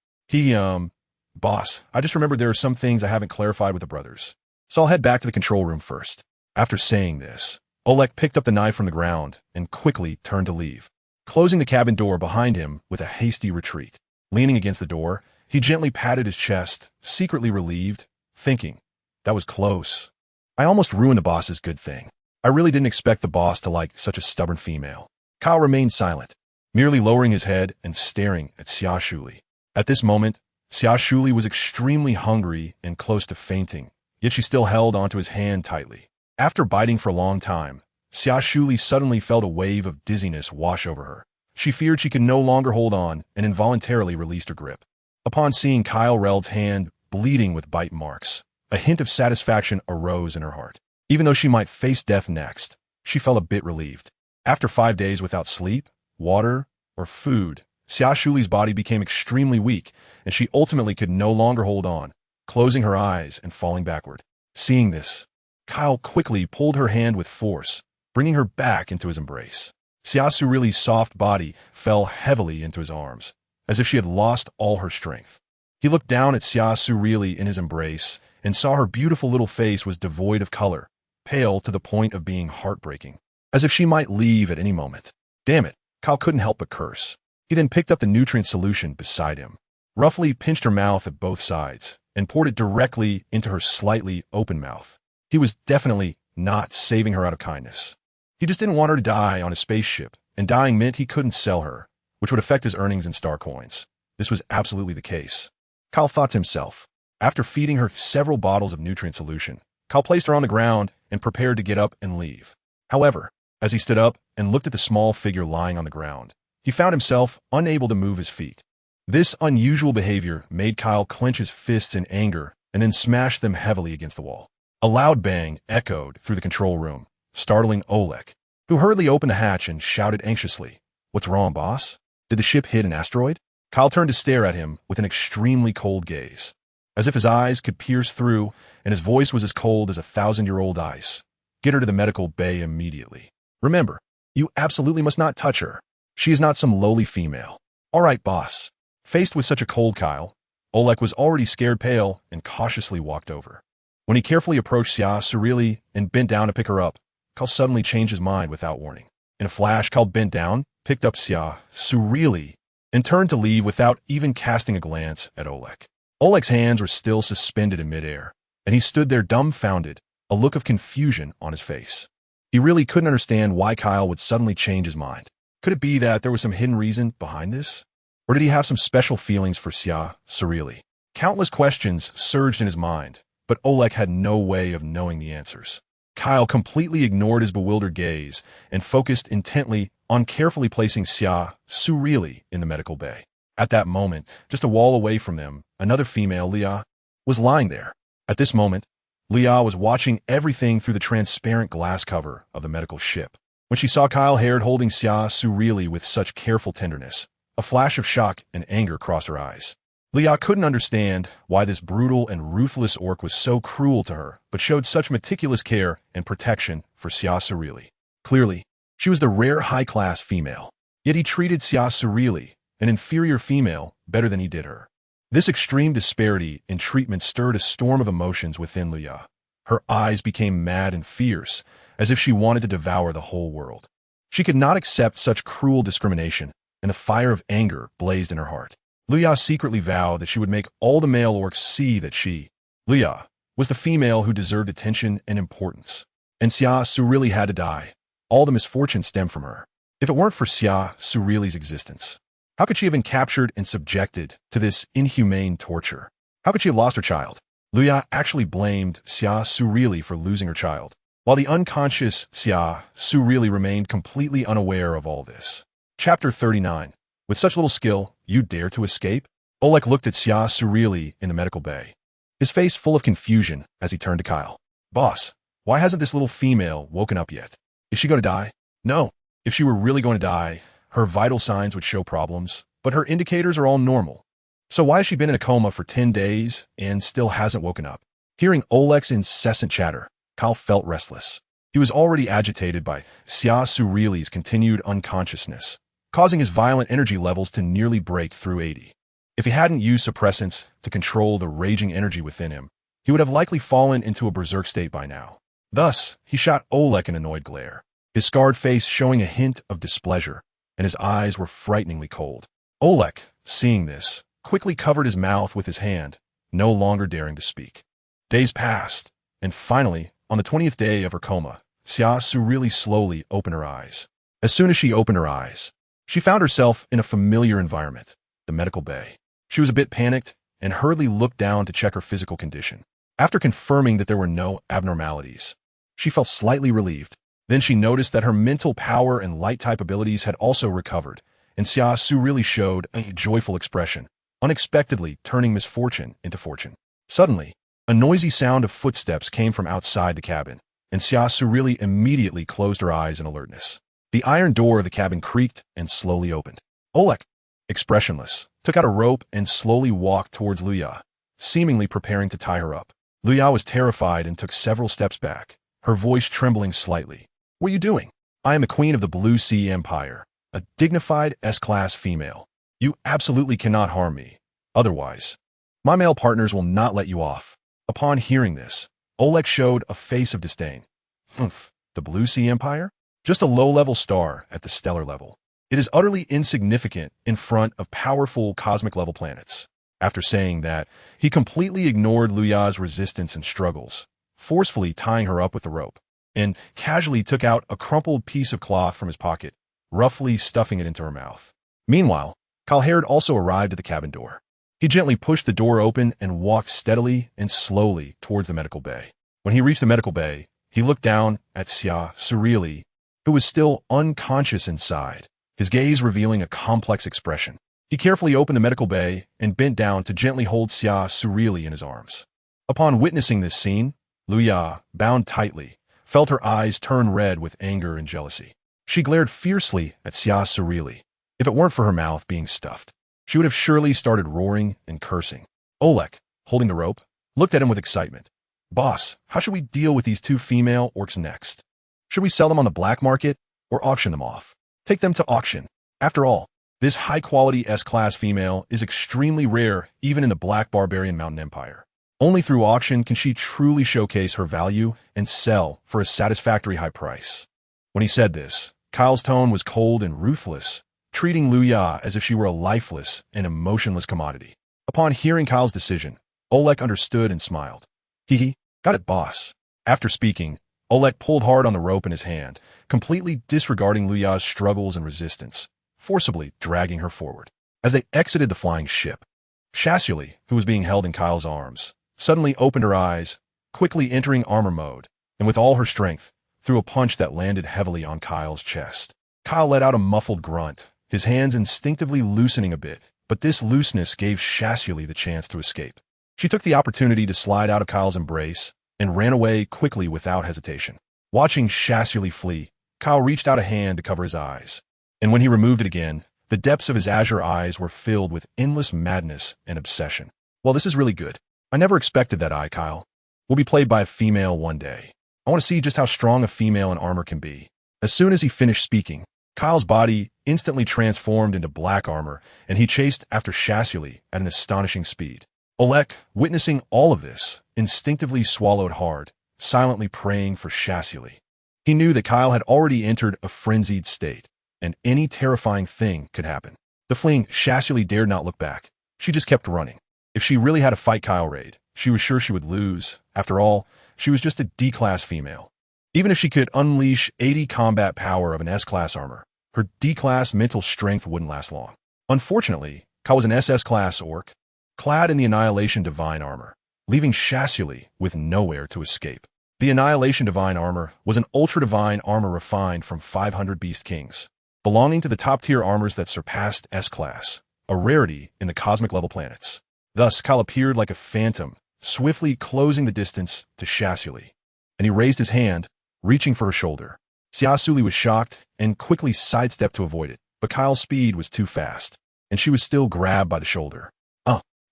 Boss, I just remembered there are some things I haven't clarified with the brothers, so I'll head back to the control room first. After saying this, Oleg picked up the knife from the ground and quickly turned to leave, closing the cabin door behind him with a hasty retreat. Leaning against the door, he gently patted his chest, secretly relieved, thinking, that was close. I almost ruined the boss's good thing. I really didn't expect the boss to like such a stubborn female. Kyle remained silent, merely lowering his head and staring at Xia Suli. At this moment, Xia Suli was extremely hungry and close to fainting, yet she still held onto his hand tightly. After biting for a long time, Xia Suli suddenly felt a wave of dizziness wash over her. She feared she could no longer hold on and involuntarily released her grip. Upon seeing Kyle Reld's hand bleeding with bite marks, a hint of satisfaction arose in her heart. Even though she might face death next, she felt a bit relieved. After 5 days without sleep, water, or food, Xia Suli's body became extremely weak, and she ultimately could no longer hold on, closing her eyes and falling backward. Seeing this, Kyle quickly pulled her hand with force, bringing her back into his embrace. Xia Suli's soft body fell heavily into his arms, as if she had lost all her strength. He looked down at Xia Suli in his embrace and saw her beautiful little face was devoid of color, pale to the point of being heartbreaking, as if she might leave at any moment. Damn it, Kyle couldn't help but curse. He then picked up the nutrient solution beside him, roughly pinched her mouth at both sides, and poured it directly into her slightly open mouth. He was definitely not saving her out of kindness. He just didn't want her to die on a spaceship, and dying meant he couldn't sell her, which would affect his earnings in star coins. This was absolutely the case. Kyle thought to himself. After feeding her several bottles of nutrient solution, Kyle placed her on the ground and prepared to get up and leave. However, as he stood up and looked at the small figure lying on the ground, he found himself unable to move his feet. This unusual behavior made Kyle clench his fists in anger and then smash them heavily against the wall. A loud bang echoed through the control room, startling Oleg, who hurriedly opened the hatch and shouted anxiously, "What's wrong, boss? Did the ship hit an asteroid?" Kyle turned to stare at him with an extremely cold gaze, as if his eyes could pierce through, and his voice was as cold as 1,000-year-old ice. "Get her to the medical bay immediately. Remember, you absolutely must not touch her. She is not some lowly female." "All right, boss." Faced with such a cold Kyle, Oleg was already scared pale and cautiously walked over. When he carefully approached Xia Suli and bent down to pick her up, Kyle suddenly changed his mind without warning. In a flash, Kyle bent down, picked up Xia Suli, and turned to leave without even casting a glance at Oleg. Oleg's hands were still suspended in midair, and he stood there dumbfounded, a look of confusion on his face. He really couldn't understand why Kyle would suddenly change his mind. Could it be that there was some hidden reason behind this? Or did he have some special feelings for Xia Suli? Countless questions surged in his mind, but Oleg had no way of knowing the answers. Kyle completely ignored his bewildered gaze and focused intently on carefully placing Xia Suli in the medical bay. At that moment, just a wall away from them, another female, Leah, was lying there. At this moment, Leah was watching everything through the transparent glass cover of the medical ship. When she saw Kyle Haird holding Xia Suli with such careful tenderness, a flash of shock and anger crossed her eyes. Leah couldn't understand why this brutal and ruthless orc was so cruel to her, but showed such meticulous care and protection for Xia Suli. Clearly, she was the rare high-class female. Yet he treated Xia Suli, an inferior female, better than he did her. This extreme disparity in treatment stirred a storm of emotions within Leah. Her eyes became mad and fierce, as if she wanted to devour the whole world. She could not accept such cruel discrimination, and the fire of anger blazed in her heart. Leah secretly vowed that she would make all the male orcs see that she, Leah, was the female who deserved attention and importance. And Xia Suli had to die. All the misfortune stemmed from her. If it weren't for Xia Suli's existence, how could she have been captured and subjected to this inhumane torture? How could she have lost her child? Leah actually blamed Xia Suli for losing her child, while the unconscious Xia Suli remained completely unaware of all this. Chapter 39. With such little skill, you dare to escape? Oleg looked at Xia Suli in the medical bay. his face full of confusion as he turned to Kyle. Boss, why hasn't this little female woken up yet? Is she going to die? No. If she were really going to die, her vital signs would show problems, but her indicators are all normal. So why has she been in a coma for 10 days and still hasn't woken up? Hearing Oleg's incessant chatter, Kyle felt restless. He was already agitated by Xia Suli's continued unconsciousness, causing his violent energy levels to nearly break through 80. If he hadn't used suppressants to control the raging energy within him, he would have likely fallen into a berserk state by now. Thus, he shot Oleg an annoyed glare, his scarred face showing a hint of displeasure, and his eyes were frighteningly cold. Oleg, seeing this, quickly covered his mouth with his hand, no longer daring to speak. Days passed, and finally, on the 20th day of her coma, Xia Suli slowly opened her eyes. As soon as she opened her eyes, she found herself in a familiar environment, the medical bay. She was a bit panicked and hurriedly looked down to check her physical condition. After confirming that there were no abnormalities, she felt slightly relieved. Then she noticed that her mental power and light-type abilities had also recovered, and Xia Suli showed a joyful expression, unexpectedly turning misfortune into fortune. Suddenly, a noisy sound of footsteps came from outside the cabin, and Xia Suli immediately closed her eyes in alertness. The iron door of the cabin creaked and slowly opened. Oleg, expressionless, took out a rope and slowly walked towards Luya, seemingly preparing to tie her up. Luya was terrified and took several steps back, her voice trembling slightly. What are you doing? I am a queen of the Blue Sea Empire, a dignified S-class female. You absolutely cannot harm me. Otherwise, my male partners will not let you off. Upon hearing this, Oleg showed a face of disdain. Humph, the Blue Sea Empire? Just a low-level star at the stellar level. It is utterly insignificant in front of powerful cosmic-level planets. After saying that, he completely ignored Luya's resistance and struggles, forcefully tying her up with the rope, and casually took out a crumpled piece of cloth from his pocket, roughly stuffing it into her mouth. Meanwhile, Kyle also arrived at the cabin door. He gently pushed the door open and walked steadily and slowly towards the medical bay. When he reached the medical bay, he looked down at Xia Suli, who was still unconscious inside, his gaze revealing a complex expression. He carefully opened the medical bay and bent down to gently hold Xia Suli in his arms. Upon witnessing this scene, Luya, bound tightly, felt her eyes turn red with anger and jealousy. She glared fiercely at Xia Suli. If it weren't for her mouth being stuffed, she would have surely started roaring and cursing. Oleg, holding the rope, looked at him with excitement. Boss, how should we deal with these two female orcs next? Should we sell them on the black market or auction them off? Take them to auction. After all, this high-quality S-class female is extremely rare even in the Black Barbarian Mountain Empire. Only through auction can she truly showcase her value and sell for a satisfactory high price. When he said this, Kyle's tone was cold and ruthless, treating Luya as if she were a lifeless and emotionless commodity. Upon hearing Kyle's decision, Oleg understood and smiled. Hee, got it, boss. After speaking, Oleg pulled hard on the rope in his hand, completely disregarding Luya's struggles and resistance, forcibly dragging her forward. As they exited the flying ship, Xia Suli, who was being held in Kyle's arms, suddenly opened her eyes, quickly entering armor mode, and with all her strength, threw a punch that landed heavily on Kyle's chest. Kyle let out a muffled grunt, his hands instinctively loosening a bit, but this looseness gave Xia Suli the chance to escape. She took the opportunity to slide out of Kyle's embrace and ran away quickly without hesitation. Watching Xia Suli flee, Kyle reached out a hand to cover his eyes, and when he removed it again, the depths of his azure eyes were filled with endless madness and obsession. Well, this is really good. I never expected that Kyle. Will be played by a female one day. I want to see just how strong a female in armor can be. As soon as he finished speaking, Kyle's body instantly transformed into black armor, and he chased after Xia Suli at an astonishing speed. Oleg, witnessing all of this, instinctively swallowed hard, silently praying for Xia Suli. He knew that Kyle had already entered a frenzied state, and any terrifying thing could happen. The fleeing Xia Suli dared not look back. She just kept running. If she really had to fight Kyle Raid, she was sure she would lose. After all, she was just a D-class female. Even if she could unleash 80 combat power of an S-class armor, her D-class mental strength wouldn't last long. Unfortunately, Kyle was an SS-class orc, clad in the Annihilation Divine armor, leaving Xia Suli with nowhere to escape. The Annihilation Divine armor was an ultra-divine armor refined from 500 Beast Kings, belonging to the top-tier armors that surpassed S-class, a rarity in the cosmic-level planets. Thus, Kyle appeared like a phantom, swiftly closing the distance to Xia Suli. And he raised his hand, reaching for her shoulder. Xia Suli was shocked and quickly sidestepped to avoid it, but Kyle's speed was too fast, and she was still grabbed by the shoulder.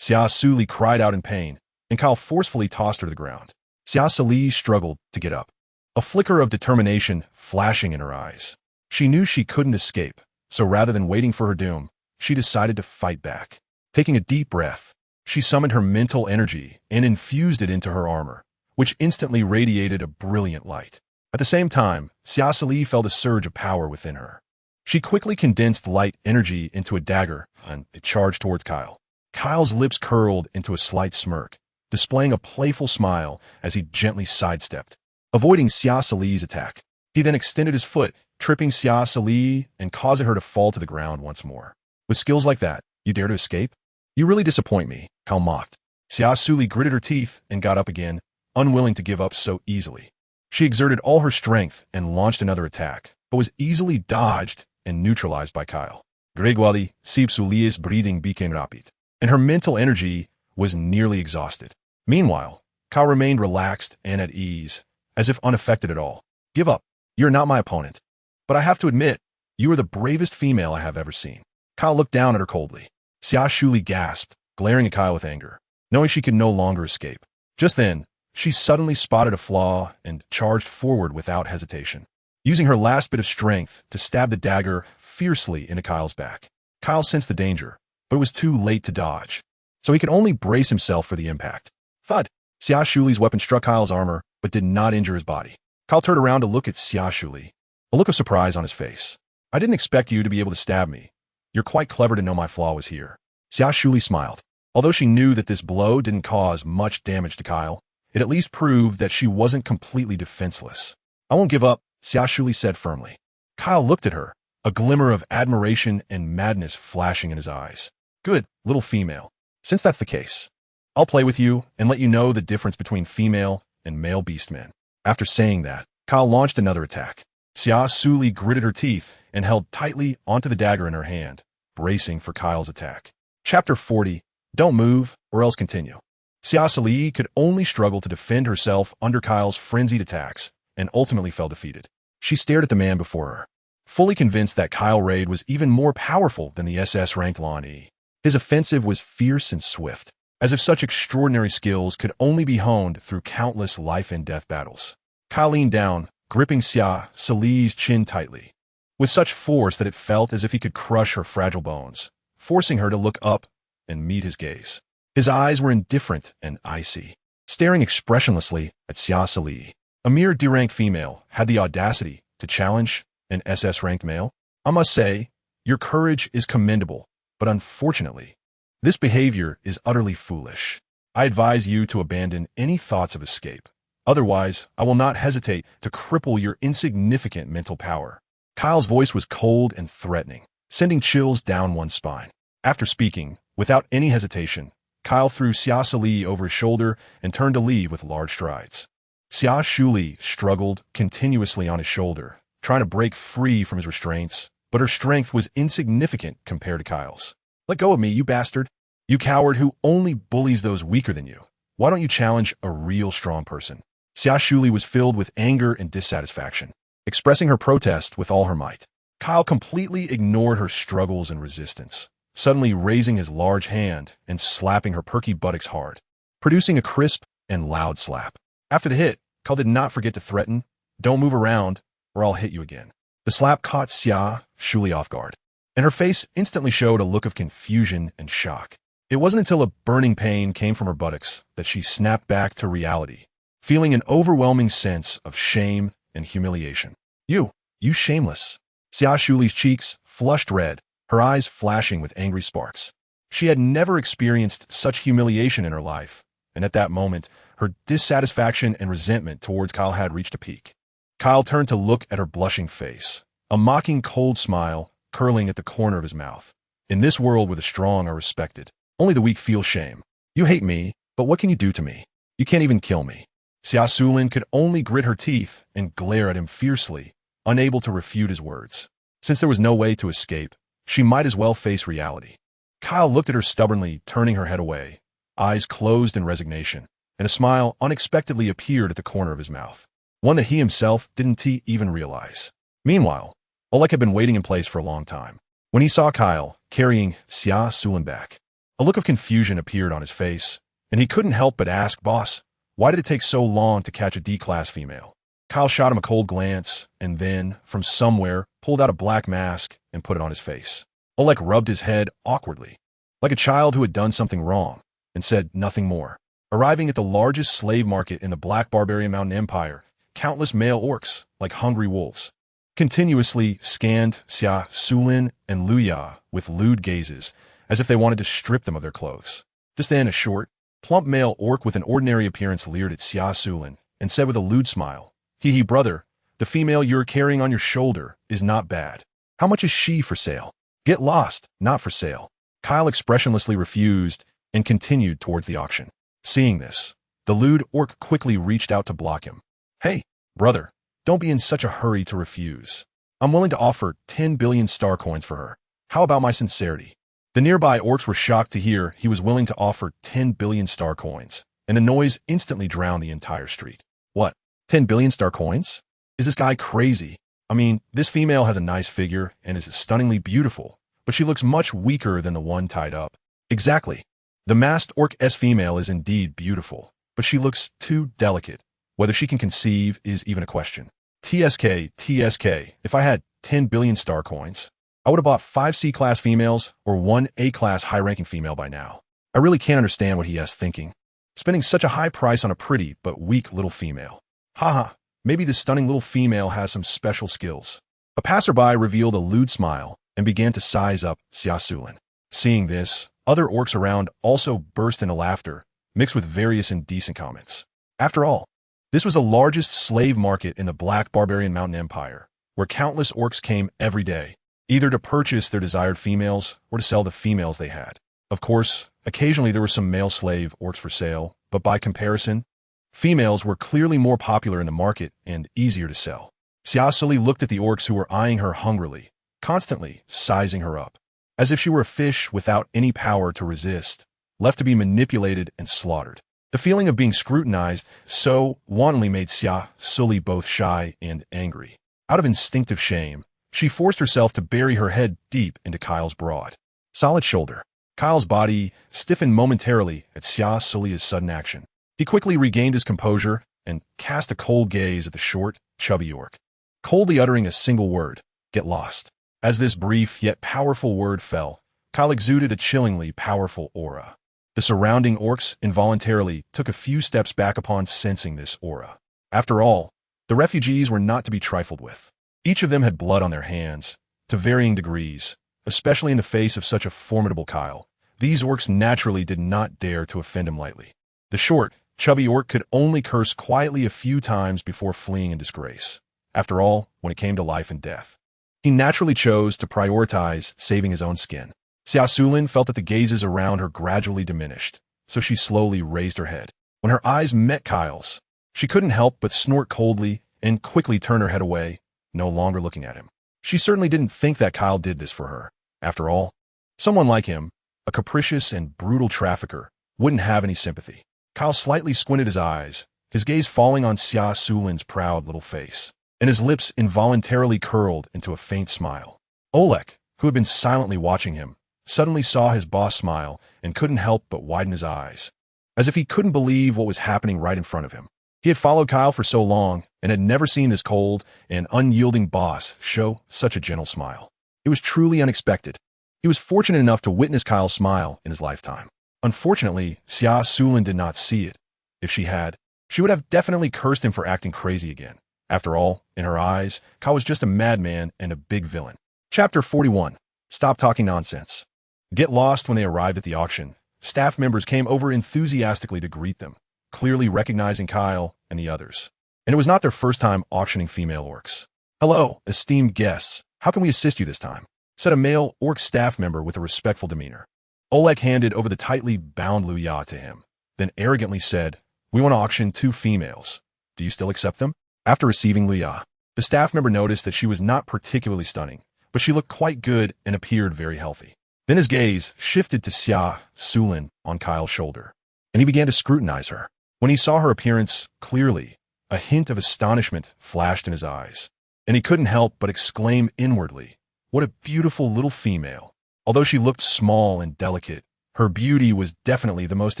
Xia Suli cried out in pain, and Kyle forcefully tossed her to the ground. Xia Suli struggled to get up, a flicker of determination flashing in her eyes. She knew she couldn't escape, so rather than waiting for her doom, she decided to fight back. Taking a deep breath, she summoned her mental energy and infused it into her armor, which instantly radiated a brilliant light. At the same time, Xia Suli felt a surge of power within her. She quickly condensed light energy into a dagger, and it charged towards Kyle. Kyle's lips curled into a slight smirk, displaying a playful smile as he gently sidestepped, avoiding Xia Suli's attack. He then extended his foot, tripping Xia Suli and causing her to fall to the ground once more. With skills like that, you dare to escape? You really disappoint me, Kyle mocked. Xia Suli gritted her teeth and got up again, unwilling to give up so easily. She exerted all her strength and launched another attack, but was easily dodged and neutralized by Kyle. Gradually, Xia Suli's breathing became rapid, and her mental energy was nearly exhausted. Meanwhile, Kyle remained relaxed and at ease, as if unaffected at all. Give up. You're not my opponent. But I have to admit, you are the bravest female I have ever seen. Kyle looked down at her coldly. Xia Suli gasped, glaring at Kyle with anger, knowing she could no longer escape. Just then, she suddenly spotted a flaw and charged forward without hesitation, using her last bit of strength to stab the dagger fiercely into Kyle's back. Kyle sensed the danger, but it was too late to dodge, so he could only brace himself for the impact. Thud! Xia Suli's weapon struck Kyle's armor, but did not injure his body. Kyle turned around to look at Xia Suli, a look of surprise on his face. I didn't expect you to be able to stab me. You're quite clever to know my flaw was here. Xia Suli smiled. Although she knew that this blow didn't cause much damage to Kyle, it at least proved that she wasn't completely defenseless. I won't give up, Xia Suli said firmly. Kyle looked at her, a glimmer of admiration and madness flashing in his eyes. Good, little female. Since that's the case, I'll play with you and let you know the difference between female and male beastmen. After saying that, Kyle launched another attack. Xia Suli gritted her teeth and held tightly onto the dagger in her hand, bracing for Kyle's attack. Chapter 40, Don't move, or else continue. Xia Suli could only struggle to defend herself under Kyle's frenzied attacks, and ultimately fell defeated. She stared at the man before her, fully convinced that Kyle Raid was even more powerful than the SS-ranked Lon E. His offensive was fierce and swift, as if such extraordinary skills could only be honed through countless life-and-death battles. Kyle leaned down, gripping Xia Suli's chin tightly, with such force that it felt as if he could crush her fragile bones, forcing her to look up and meet his gaze. His eyes were indifferent and icy, staring expressionlessly at Xia Suli. A mere D-ranked female had the audacity to challenge an SS-ranked male. I must say, your courage is commendable, but unfortunately, this behavior is utterly foolish. I advise you to abandon any thoughts of escape. Otherwise, I will not hesitate to cripple your insignificant mental power. Kyle's voice was cold and threatening, sending chills down one's spine. After speaking, without any hesitation, Kyle threw Xia Suli over his shoulder and turned to leave with large strides. Xia Suli struggled continuously on his shoulder, trying to break free from his restraints, but her strength was insignificant compared to Kyle's. Let go of me, you bastard. You coward who only bullies those weaker than you. Why don't you challenge a real strong person? Xia Suli was filled with anger and dissatisfaction, expressing her protest with all her might. Kyle completely ignored her struggles and resistance, suddenly raising his large hand and slapping her perky buttocks hard, producing a crisp and loud slap. After the hit, Kyle did not forget to threaten, "Don't move around, or I'll hit you again." The slap caught Xia Suli off guard, and her face instantly showed a look of confusion and shock. It wasn't until a burning pain came from her buttocks that she snapped back to reality, feeling an overwhelming sense of shame and humiliation. You shameless. Xia Suli's cheeks flushed red, her eyes flashing with angry sparks. She had never experienced such humiliation in her life, and at that moment, her dissatisfaction and resentment towards Kyle had reached a peak. Kyle turned to look at her blushing face, a mocking cold smile curling at the corner of his mouth. In this world where the strong are respected, only the weak feel shame. You hate me, but what can you do to me? You can't even kill me. Xia Suli could only grit her teeth and glare at him fiercely, unable to refute his words. Since there was no way to escape, she might as well face reality. Kyle looked at her stubbornly, turning her head away, eyes closed in resignation. and a smile unexpectedly appeared at the corner of his mouth, one that he himself didn't even realize. Meanwhile, Oleg had been waiting in place for a long time. When he saw Kyle carrying Xia Suli back, a look of confusion appeared on his face, and he couldn't help but ask, "Boss, why did it take so long to catch a D-class female?" Kyle shot him a cold glance, and then, from somewhere, pulled out a black mask and put it on his face. Oleg rubbed his head awkwardly, like a child who had done something wrong, and said nothing more. Arriving at the largest slave market in the Black Barbarian Mountain Empire, countless male orcs, like hungry wolves, continuously scanned Xia Suli and Luya with lewd gazes, as if they wanted to strip them of their clothes. Just then, a short, plump male orc with an ordinary appearance leered at Xia Suli and said with a lewd smile, "Hee, brother, the female you're carrying on your shoulder is not bad. How much is she for sale?" "Get lost, not for sale." Kyle expressionlessly refused and continued towards the auction. Seeing this, the lewd orc quickly reached out to block him. "Hey, brother, don't be in such a hurry to refuse. I'm willing to offer 10 billion star coins for her. How about my sincerity?" The nearby orcs were shocked to hear he was willing to offer 10 billion star coins, and the noise instantly drowned the entire street. "What? 10 billion star coins? Is this guy crazy? I mean, this female has a nice figure and is stunningly beautiful, but she looks much weaker than the one tied up." "Exactly. The masked orc-s female is indeed beautiful, but she looks too delicate. Whether she can conceive is even a question. TSK, if I had 10 billion star coins, I would have bought 5 C-class females or 1 A-class high-ranking female by now. I really can't understand what he is thinking, spending such a high price on a pretty but weak little female. Haha, maybe this stunning little female has some special skills." A passerby revealed a lewd smile and began to size up Xia Suli. Seeing this, other orcs around also burst into laughter, mixed with various indecent comments. After all, this was the largest slave market in the Black Barbarian Mountain Empire, where countless orcs came every day, either to purchase their desired females or to sell the females they had. Of course, occasionally there were some male slave orcs for sale, but by comparison, females were clearly more popular in the market and easier to sell. Xia Suli looked at the orcs who were eyeing her hungrily, constantly sizing her up, as if she were a fish without any power to resist, left to be manipulated and slaughtered. The feeling of being scrutinized so wantonly made Xia Suli both shy and angry. Out of instinctive shame, she forced herself to bury her head deep into Kyle's broad, solid shoulder. Kyle's body stiffened momentarily at Xia Suli's sudden action. He quickly regained his composure and cast a cold gaze at the short, chubby orc, coldly uttering a single word, "Get lost." As this brief yet powerful word fell, Kyle exuded a chillingly powerful aura. The surrounding orcs involuntarily took a few steps back upon sensing this aura. After all, the refugees were not to be trifled with. Each of them had blood on their hands, to varying degrees, especially in the face of such a formidable Kyle. These orcs naturally did not dare to offend him lightly. The short, chubby orc could only curse quietly a few times before fleeing in disgrace. After all, when it came to life and death, he naturally chose to prioritize saving his own skin. Xia Suli felt that the gazes around her gradually diminished, so she slowly raised her head. When her eyes met Kyle's, she couldn't help but snort coldly and quickly turn her head away, no longer looking at him. She certainly didn't think that Kyle did this for her. After all, someone like him, a capricious and brutal trafficker, wouldn't have any sympathy. Kyle slightly squinted his eyes, his gaze falling on Xia Suli's proud little face, and his lips involuntarily curled into a faint smile. Oleg, who had been silently watching him, suddenly saw his boss smile and couldn't help but widen his eyes, as if he couldn't believe what was happening right in front of him. He had followed Kyle for so long and had never seen this cold and unyielding boss show such a gentle smile. It was truly unexpected. He was fortunate enough to witness Kyle's smile in his lifetime. Unfortunately, Xia Suli did not see it. If she had, she would have definitely cursed him for acting crazy again. After all, in her eyes, Kyle was just a madman and a big villain. Chapter 41. Stop talking nonsense. Get lost. When they arrived at the auction, staff members came over enthusiastically to greet them, clearly recognizing Kyle and the others. And it was not their first time auctioning female orcs. "Hello, esteemed guests. How can we assist you this time?" said a male orc staff member with a respectful demeanor. Oleg handed over the tightly bound Luya to him, then arrogantly said, "We want to auction 2 females. Do you still accept them?" After receiving Luya, the staff member noticed that she was not particularly stunning, but she looked quite good and appeared very healthy. Then his gaze shifted to Xia Suli on Kyle's shoulder, and he began to scrutinize her. When he saw her appearance clearly, a hint of astonishment flashed in his eyes, and he couldn't help but exclaim inwardly, "What a beautiful little female!" Although she looked small and delicate, her beauty was definitely the most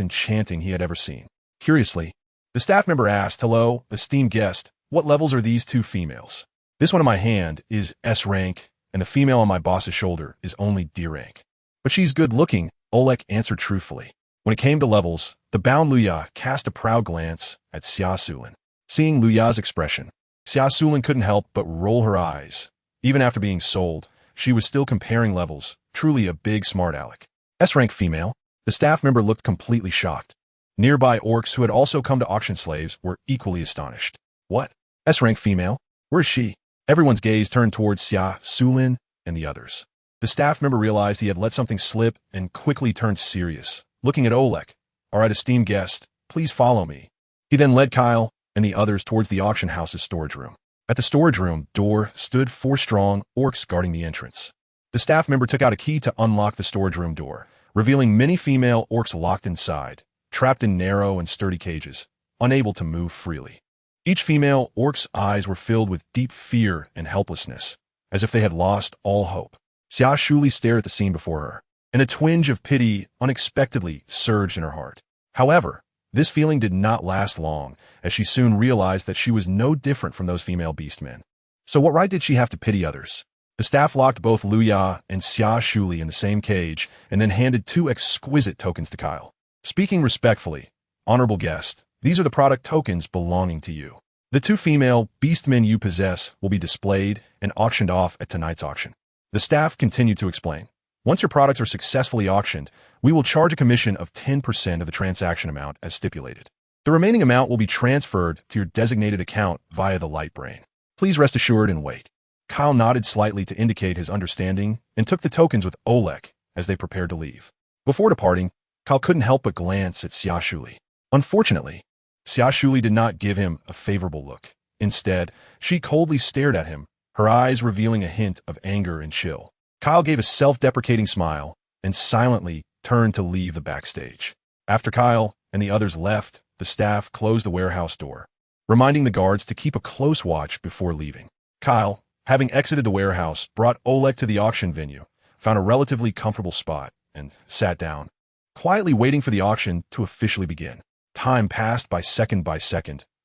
enchanting he had ever seen. Curiously, the staff member asked, "Hello, esteemed guest, what levels are these two females?" "This one in my hand is S rank, and the female on my boss's shoulder is only D rank. But she's good looking," Oleg answered truthfully. When it came to levels, the bound Luya cast a proud glance at Xia Suli. Seeing Luya's expression, Xia Suli couldn't help but roll her eyes. Even after being sold, she was still comparing levels, truly a big smart aleck. S-rank female, the staff member looked completely shocked. Nearby orcs who had also come to auction slaves were equally astonished. "What? S-rank female? Where is she?" Everyone's gaze turned towards Xia Suli and the others. The staff member realized he had let something slip and quickly turned serious, looking at Oleg. "All right, esteemed guest, please follow me." He then led Kyle and the others towards the auction house's storage room. At the storage room door stood 4 strong orcs guarding the entrance. The staff member took out a key to unlock the storage room door, revealing many female orcs locked inside, trapped in narrow and sturdy cages, unable to move freely. Each female orc's eyes were filled with deep fear and helplessness, as if they had lost all hope. Xia Suli stared at the scene before her, and a twinge of pity unexpectedly surged in her heart. However, this feeling did not last long, as she soon realized that she was no different from those female beastmen. So what right did she have to pity others? The staff locked both Luya and Xia Suli in the same cage and then handed 2 exquisite tokens to Kyle. "Speaking respectfully, honorable guest, these are the product tokens belonging to you. The 2 female beastmen you possess will be displayed and auctioned off at tonight's auction." The staff continued to explain. "Once your products are successfully auctioned, we will charge a commission of 10% of the transaction amount as stipulated. The remaining amount will be transferred to your designated account via the Light Brain. Please rest assured and wait." Kyle nodded slightly to indicate his understanding and took the tokens with Oleg as they prepared to leave. Before departing, Kyle couldn't help but glance at Xia Suli. Unfortunately, Xia Suli did not give him a favorable look. Instead, she coldly stared at him, her eyes revealing a hint of anger and chill. Kyle gave a self-deprecating smile and silently turned to leave the backstage. After Kyle and the others left, the staff closed the warehouse door, reminding the guards to keep a close watch before leaving. Kyle, having exited the warehouse, brought Oleg to the auction venue, found a relatively comfortable spot, and sat down, quietly waiting for the auction to officially begin. Time passed by second,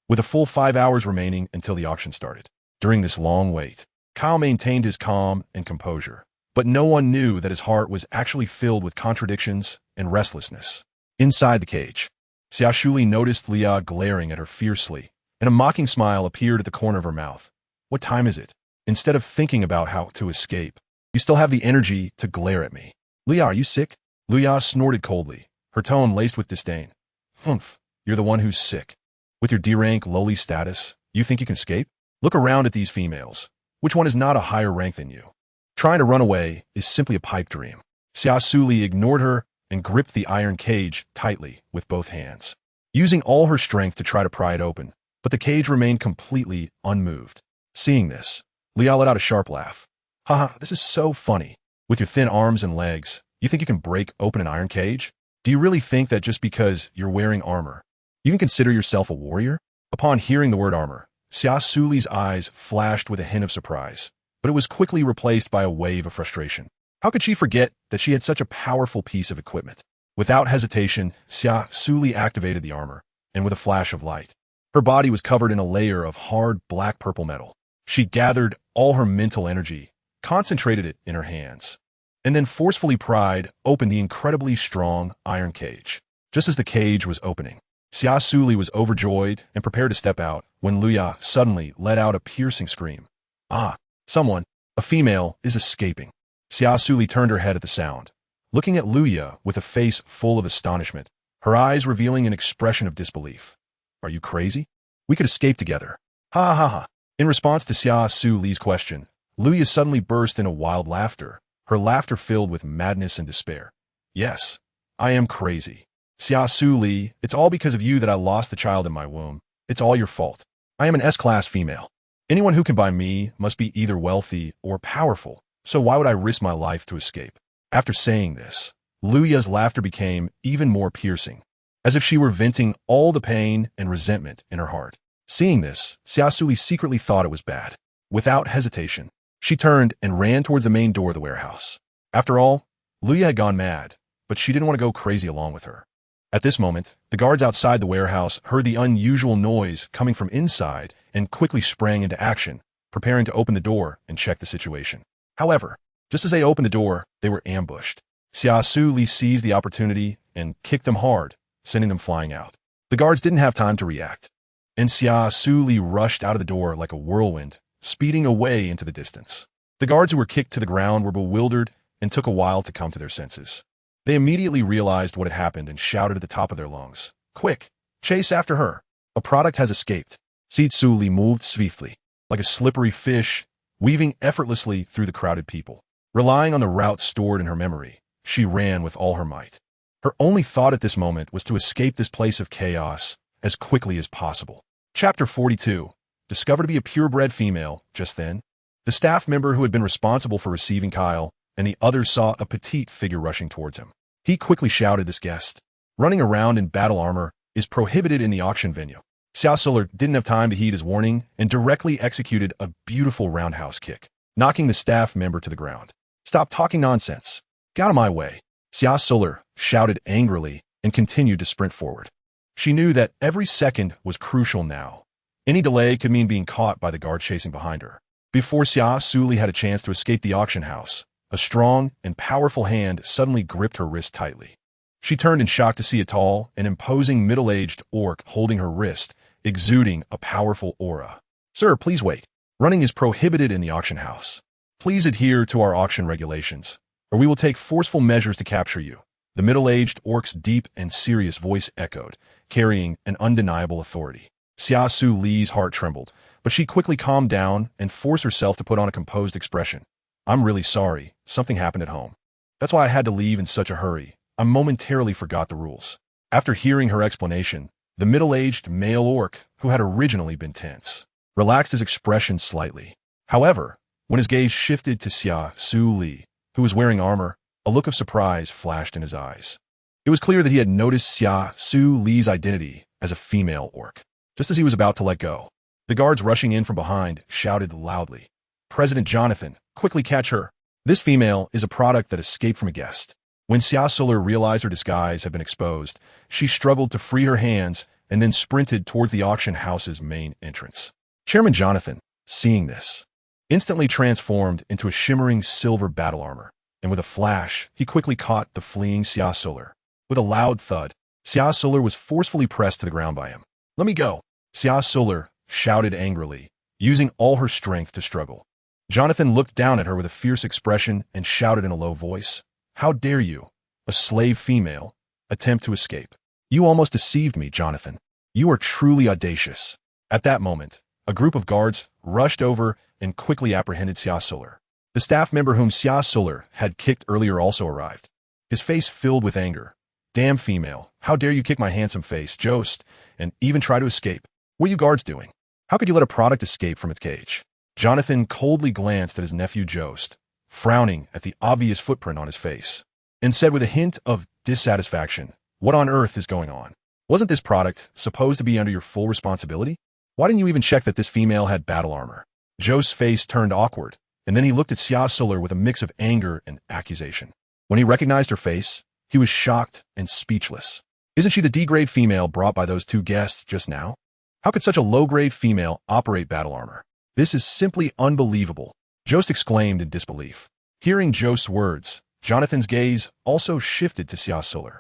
with a full 5 hours remaining until the auction started. During this long wait, Kyle maintained his calm and composure, but no one knew that his heart was actually filled with contradictions and restlessness. Inside the cage, Xia Suli noticed Leah glaring at her fiercely, and a mocking smile appeared at the corner of her mouth. "What time is it? Instead of thinking about how to escape, you still have the energy to glare at me. Leah, are you sick?" Leah snorted coldly, her tone laced with disdain. "Humph, you're the one who's sick. With your D-rank lowly status, you think you can escape? Look around at these females. Which one is not a higher rank than you? Trying to run away is simply a pipe dream." Xia Suli ignored her and gripped the iron cage tightly with both hands, using all her strength to try to pry it open, but the cage remained completely unmoved. Seeing this, Leah let out a sharp laugh. "Haha, this is so funny. With your thin arms and legs, you think you can break open an iron cage? Do you really think that just because you're wearing armor, you can consider yourself a warrior?" Upon hearing the word armor, Xia Suli's eyes flashed with a hint of surprise, but it was quickly replaced by a wave of frustration. How could she forget that she had such a powerful piece of equipment? Without hesitation, Xia Suli activated the armor, and with a flash of light, her body was covered in a layer of hard black-purple metal. She gathered all her mental energy, concentrated it in her hands, and then forcefully pried open the incredibly strong iron cage. Just as the cage was opening, Xia Suli was overjoyed and prepared to step out when Luya suddenly let out a piercing scream. "Ah, someone, a female, is escaping." Xia Suli turned her head at the sound, looking at Luya with a face full of astonishment, her eyes revealing an expression of disbelief. "Are you crazy? We could escape together. Ha ha ha." In response to Xia Suli's question, Luya suddenly burst into wild laughter, her laughter filled with madness and despair. "Yes, I am crazy. Xia Suli, it's all because of you that I lost the child in my womb. It's all your fault. I am an S-class female. Anyone who can buy me must be either wealthy or powerful, so why would I risk my life to escape?" After saying this, Luya's laughter became even more piercing, as if she were venting all the pain and resentment in her heart. Seeing this, Xia Suli secretly thought it was bad. Without hesitation, she turned and ran towards the main door of the warehouse. After all, Luya had gone mad, but she didn't want to go crazy along with her. At this moment, the guards outside the warehouse heard the unusual noise coming from inside and quickly sprang into action, preparing to open the door and check the situation. However, just as they opened the door, they were ambushed. Xia Suli seized the opportunity and kicked them hard, sending them flying out. The guards didn't have time to react, and Xia Suli rushed out of the door like a whirlwind, speeding away into the distance. The guards who were kicked to the ground were bewildered and took a while to come to their senses. They immediately realized what had happened and shouted at the top of their lungs, "Quick, chase after her! A product has escaped." Xia Suli moved swiftly, like a slippery fish, weaving effortlessly through the crowded people. Relying on the route stored in her memory, she ran with all her might. Her only thought at this moment was to escape this place of chaos as quickly as possible. Chapter 42. Discovered to be a purebred female. Just then, the staff member who had been responsible for receiving Kyle and the others saw a petite figure rushing towards him. He quickly shouted this guest, running around in battle armor, is prohibited in the auction venue. Xia Suli didn't have time to heed his warning and directly executed a beautiful roundhouse kick, knocking the staff member to the ground. "Stop talking nonsense. Get out of my way," Xia Suli shouted angrily and continued to sprint forward. She knew that every second was crucial now. Any delay could mean being caught by the guard chasing behind her. Before Xia Suli had a chance to escape the auction house, a strong and powerful hand suddenly gripped her wrist tightly. She turned in shock to see a tall and imposing middle-aged orc holding her wrist, exuding a powerful aura. "Sir, please wait. Running is prohibited in the auction house. Please adhere to our auction regulations, or we will take forceful measures to capture you." The middle-aged orc's deep and serious voice echoed, carrying an undeniable authority. Xia Suli's heart trembled, but she quickly calmed down and forced herself to put on a composed expression. "I'm really sorry. Something happened at home. That's why I had to leave in such a hurry. I momentarily forgot the rules." After hearing her explanation, the middle-aged male orc, who had originally been tense, relaxed his expression slightly. However, when his gaze shifted to Xia Suli, who was wearing armor, a look of surprise flashed in his eyes. It was clear that he had noticed Xia Suli's identity as a female orc. Just as he was about to let go, the guards rushing in from behind shouted loudly, "President Jonathan, quickly catch her. This female is a product that escaped from a guest." When Xia Suli realized her disguise had been exposed, she struggled to free her hands and then sprinted towards the auction house's main entrance. Chairman Jonathan, seeing this, instantly transformed into a shimmering silver battle armor, and with a flash, he quickly caught the fleeing Xia Suli. With a loud thud, Xia Suli was forcefully pressed to the ground by him. "Let me go," Xia Suli shouted angrily, using all her strength to struggle. Jonathan looked down at her with a fierce expression and shouted in a low voice, "How dare you, a slave female, attempt to escape? You almost deceived me, Jonathan. You are truly audacious." At that moment, a group of guards rushed over and quickly apprehended Xia Suli. The staff member whom Xia Suli had kicked earlier also arrived, his face filled with anger. "Damn female, how dare you kick my handsome face, Jost, and even try to escape? What are you guards doing? How could you let a product escape from its cage?" Jonathan coldly glanced at his nephew Jost, frowning at the obvious footprint on his face, and said with a hint of dissatisfaction, "What on earth is going on? Wasn't this product supposed to be under your full responsibility? Why didn't you even check that this female had battle armor?" Jost's face turned awkward, and then he looked at Xia Suli with a mix of anger and accusation. When he recognized her face, he was shocked and speechless. "Isn't she the D-grade female brought by those two guests just now? How could such a low-grade female operate battle armor? This is simply unbelievable," Jost exclaimed in disbelief. Hearing Jost's words, Jonathan's gaze also shifted to Xia Suli.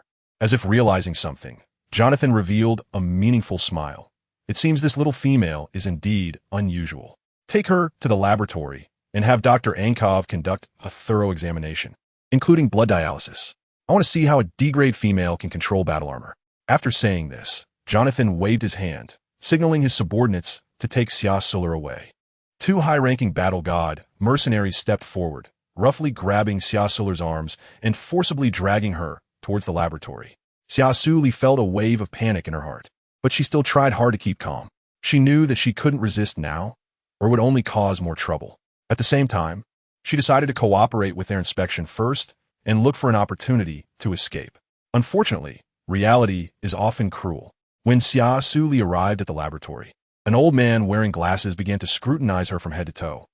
As if realizing something, Jonathan revealed a meaningful smile. "It seems this little female is indeed unusual. Take her to the laboratory and have Dr. Ankov conduct a thorough examination, including blood dialysis. I want to see how a D-grade female can control battle armor." After saying this, Jonathan waved his hand, signaling his subordinates to take Xia Suli away. Two high-ranking battle god mercenaries stepped forward, roughly grabbing Xia Suli's arms and forcibly dragging her towards the laboratory. Xia Suli felt a wave of panic in her heart, but she still tried hard to keep calm. She knew that she couldn't resist now, or would only cause more trouble. At the same time, she decided to cooperate with their inspection first and look for an opportunity to escape. Unfortunately, reality is often cruel. When Xia Suli arrived at the laboratory, an old man wearing glasses began to scrutinize her from head to toe.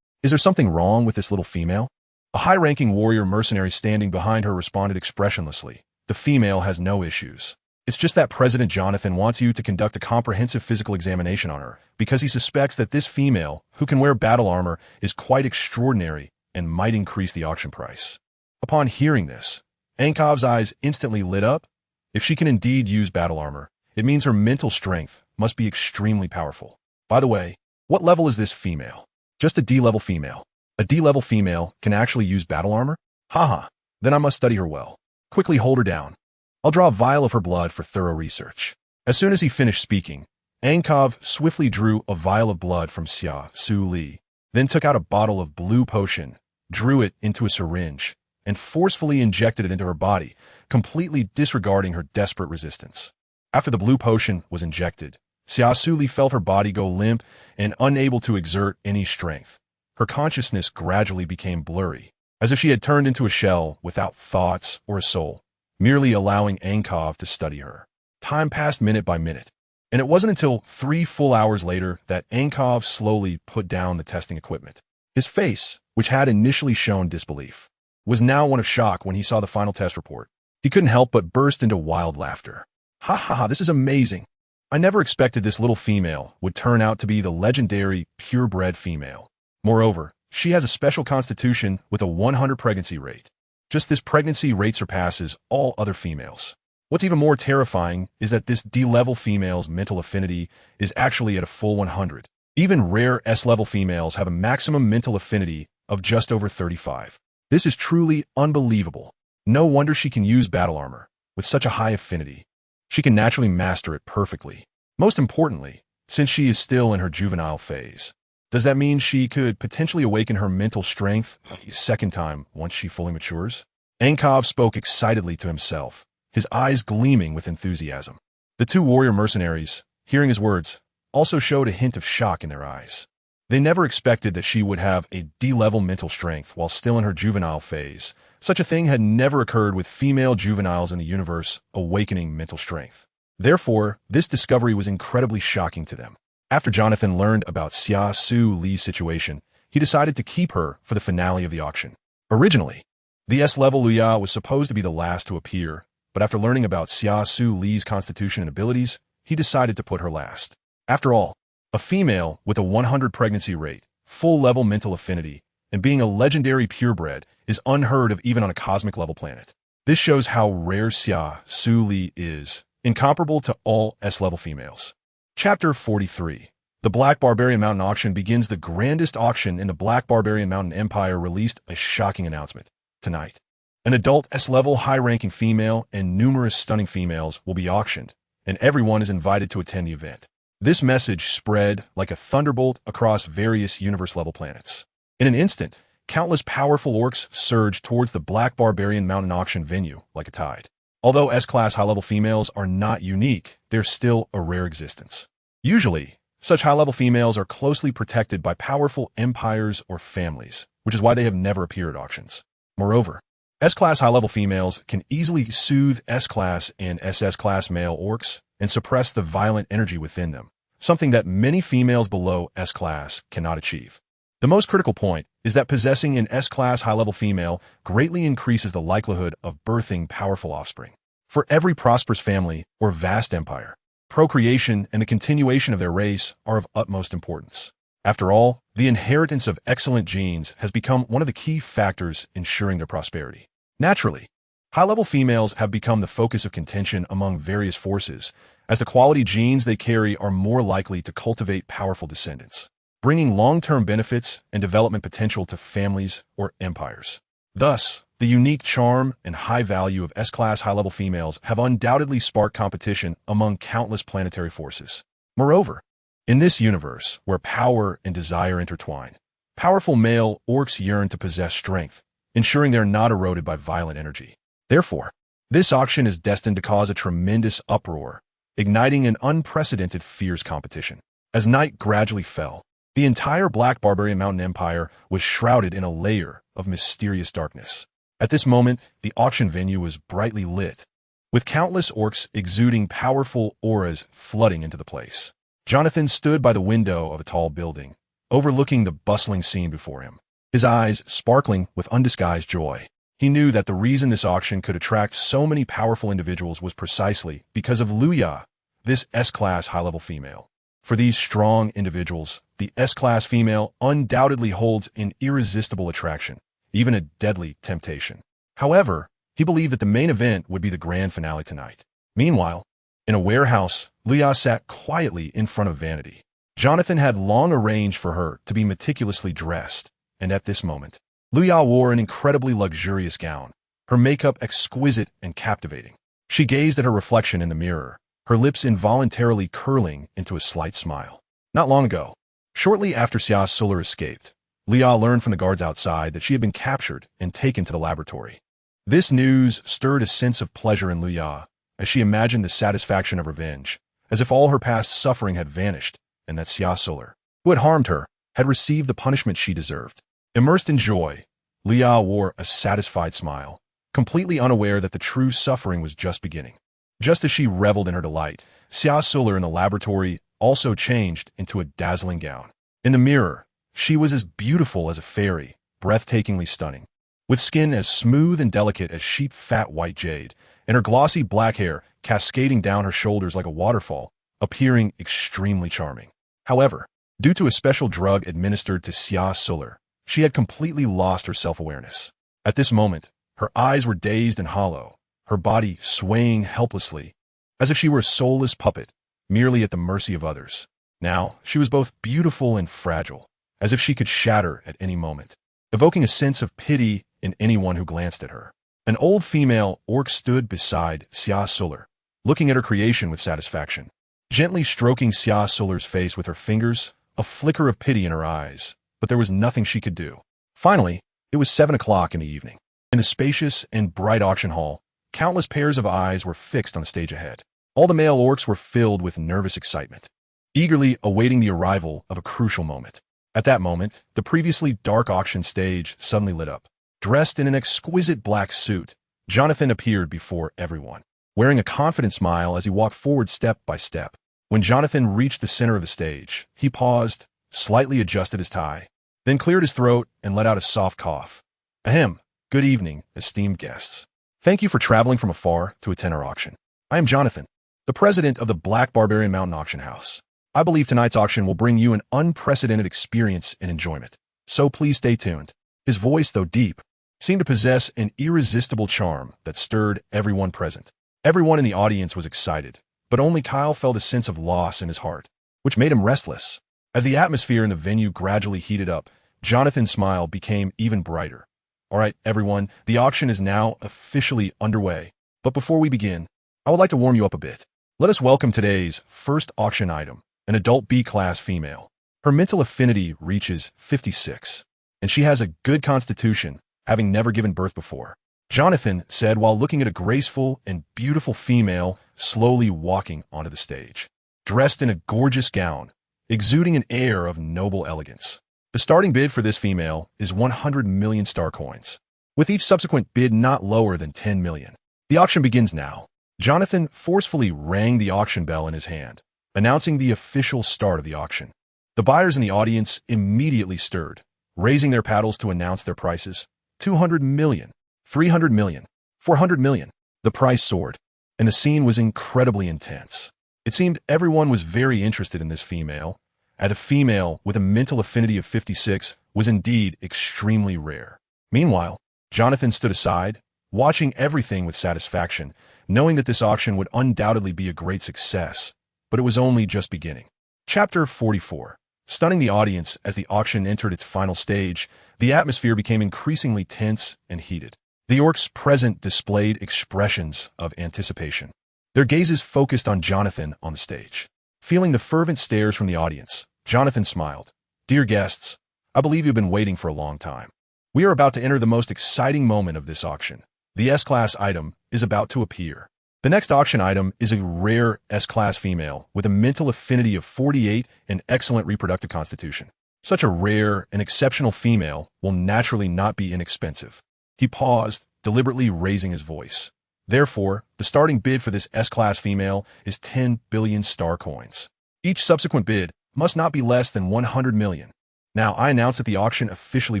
Is there something wrong with this little female? A high-ranking warrior mercenary standing behind her responded expressionlessly. The female has no issues. It's just that President Jonathan wants you to conduct a comprehensive physical examination on her because he suspects that this female, who can wear battle armor, is quite extraordinary and might increase the auction price. Upon hearing this, Ankov's eyes instantly lit up. If she can indeed use battle armor, it means her mental strength must be extremely powerful. By the way, what level is this female? Just a D-level female. A D-level female can actually use battle armor? Haha, then I must study her well. Quickly hold her down. I'll draw a vial of her blood for thorough research. As soon as he finished speaking, Ankov swiftly drew a vial of blood from Xia Suli, then took out a bottle of blue potion, drew it into a syringe, and forcefully injected it into her body, completely disregarding her desperate resistance. After the blue potion was injected, Xia Suli felt her body go limp and unable to exert any strength. Her consciousness gradually became blurry, as if she had turned into a shell without thoughts or a soul, merely allowing Ankov to study her. Time passed minute by minute, and it wasn't until 3 full hours later that Ankov slowly put down the testing equipment. His face, which had initially shown disbelief, was now one of shock when he saw the final test report. He couldn't help but burst into wild laughter. Ha ha ha, this is amazing. I never expected this little female would turn out to be the legendary purebred female. Moreover, she has a special constitution with a 100 pregnancy rate. Just this pregnancy rate surpasses all other females. What's even more terrifying is that this D-level female's mental affinity is actually at a full 100. Even rare S-level females have a maximum mental affinity of just over 35. This is truly unbelievable. No wonder she can use battle armor with such a high affinity. She can naturally master it perfectly. Most importantly, since she is still in her juvenile phase, does that mean she could potentially awaken her mental strength a second time once she fully matures? Ankov spoke excitedly to himself, his eyes gleaming with enthusiasm. The 2 warrior mercenaries, hearing his words, also showed a hint of shock in their eyes. They never expected that she would have a D-level mental strength while still in her juvenile phase. Such a thing had never occurred with female juveniles in the universe awakening mental strength. Therefore, this discovery was incredibly shocking to them. After Jonathan learned about Xia Suli's situation, he decided to keep her for the finale of the auction. Originally, the S-level Luya was supposed to be the last to appear, but after learning about Xia Suli's constitution and abilities, he decided to put her last. After all, a female with a 100 pregnancy rate, full-level mental affinity, and being a legendary purebred is unheard of even on a cosmic-level planet. This shows how rare Xia Suli is, incomparable to all S-level females. Chapter 43. The Black Barbarian Mountain Auction begins. The grandest auction in the Black Barbarian Mountain Empire released a shocking announcement. Tonight, an adult S-level high-ranking female and numerous stunning females will be auctioned, and everyone is invited to attend the event. This message spread like a thunderbolt across various universe-level planets. In an instant, countless powerful orcs surged towards the Black Barbarian Mountain Auction venue like a tide. Although S-class high-level females are not unique, they're still a rare existence. Usually, such high-level females are closely protected by powerful empires or families, which is why they have never appeared at auctions. Moreover, S-class high-level females can easily soothe S-class and SS-class male orcs and suppress the violent energy within them, something that many females below S-class cannot achieve. The most critical point is that possessing an S-class high-level female greatly increases the likelihood of birthing powerful offspring. For every prosperous family or vast empire, procreation and the continuation of their race are of utmost importance. After all, the inheritance of excellent genes has become one of the key factors ensuring their prosperity. Naturally, high-level females have become the focus of contention among various forces, as the quality genes they carry are more likely to cultivate powerful descendants, bringing long-term benefits and development potential to families or empires. Thus, the unique charm and high value of S-class high-level females have undoubtedly sparked competition among countless planetary forces. Moreover, in this universe where power and desire intertwine, powerful male orcs yearn to possess strength, ensuring they are not eroded by violent energy. Therefore, this auction is destined to cause a tremendous uproar, igniting an unprecedented fierce competition. As night gradually fell, the entire Black Barbarian Mountain Empire was shrouded in a layer of mysterious darkness. At this moment, the auction venue was brightly lit. with countless orcs exuding powerful auras flooding into the place. Jonathan stood by the window of a tall building, overlooking the bustling scene before him, his eyes sparkling with undisguised joy. He knew that the reason this auction could attract so many powerful individuals was precisely because of Luya, this S-class high-level female. For these strong individuals, the S-class female undoubtedly holds an irresistible attraction, even a deadly temptation. However, he believed that the main event would be the grand finale tonight. Meanwhile, in a warehouse, Luya sat quietly in front of Vanity. Jonathan had long arranged for her to be meticulously dressed, and at this moment, Luya wore an incredibly luxurious gown, her makeup exquisite and captivating. She gazed at her reflection in the mirror, her lips involuntarily curling into a slight smile. Not long ago, shortly after Xia Suli escaped, Luya learned from the guards outside that she had been captured and taken to the laboratory. This news stirred a sense of pleasure in Luya, as she imagined the satisfaction of revenge, as if all her past suffering had vanished, and that Xia Suli, who had harmed her, had received the punishment she deserved. Immersed in joy, Luya wore a satisfied smile, completely unaware that the true suffering was just beginning. Just as she reveled in her delight, Xia Suli in the laboratory also changed into a dazzling gown. In the mirror, she was as beautiful as a fairy, breathtakingly stunning. With skin as smooth and delicate as sheep fat white jade, and her glossy black hair cascading down her shoulders like a waterfall, appearing extremely charming. However, due to a special drug administered to Xia Suli, she had completely lost her self-awareness. At this moment, her eyes were dazed and hollow, her body swaying helplessly, as if she were a soulless puppet, merely at the mercy of others. Now, she was both beautiful and fragile, as if she could shatter at any moment, evoking a sense of pity in anyone who glanced at her. An old female orc stood beside Xia Suli, looking at her creation with satisfaction, gently stroking Xia Suli's face with her fingers, a flicker of pity in her eyes, but there was nothing she could do. Finally, it was 7 o'clock in the evening. In the spacious and bright auction hall, countless pairs of eyes were fixed on the stage ahead. All the male orcs were filled with nervous excitement, eagerly awaiting the arrival of a crucial moment. At that moment, the previously dark auction stage suddenly lit up. Dressed in an exquisite black suit, Jonathan appeared before everyone, wearing a confident smile as he walked forward step by step. When Jonathan reached the center of the stage, he paused, slightly adjusted his tie, then cleared his throat and let out a soft cough. Ahem, good evening, esteemed guests. Thank you for traveling from afar to attend our auction. I am Jonathan, the president of the Black Barbarian Mountain Auction House. I believe tonight's auction will bring you an unprecedented experience and enjoyment, so please stay tuned. His voice, though deep, seemed to possess an irresistible charm that stirred everyone present. Everyone in the audience was excited, but only Kyle felt a sense of loss in his heart, which made him restless. As the atmosphere in the venue gradually heated up, Jonathan's smile became even brighter. All right, everyone, the auction is now officially underway. But before we begin, I would like to warm you up a bit. Let us welcome today's first auction item, an adult B-class female. Her mental affinity reaches 56, and she has a good constitution, having never given birth before. Jonathan said while looking at a graceful and beautiful female slowly walking onto the stage, dressed in a gorgeous gown, exuding an air of noble elegance. The starting bid for this female is 100 million star coins, with each subsequent bid not lower than 10 million. The auction begins now. Jonathan forcefully rang the auction bell in his hand, announcing the official start of the auction. The buyers in the audience immediately stirred, raising their paddles to announce their prices. 200 million, 300 million, 400 million. The price soared, and the scene was incredibly intense. It seemed everyone was very interested in this female, and a female with a mental affinity of 56 was indeed extremely rare. Meanwhile, Jonathan stood aside, watching everything with satisfaction, knowing that this auction would undoubtedly be a great success, but it was only just beginning. Chapter 44. Stunning the audience as the auction entered its final stage, the atmosphere became increasingly tense and heated. The orcs present displayed expressions of anticipation, their gazes focused on Jonathan on the stage. Feeling the fervent stares from the audience, Jonathan smiled. Dear guests, I believe you've been waiting for a long time. We are about to enter the most exciting moment of this auction. The S-Class item is about to appear. The next auction item is a rare S-Class female with a mental affinity of 48 and excellent reproductive constitution. Such a rare and exceptional female will naturally not be inexpensive. He paused, deliberately raising his voice. Therefore, the starting bid for this S-class female is 10 billion star coins. Each subsequent bid must not be less than 100 million. Now, I announce that the auction officially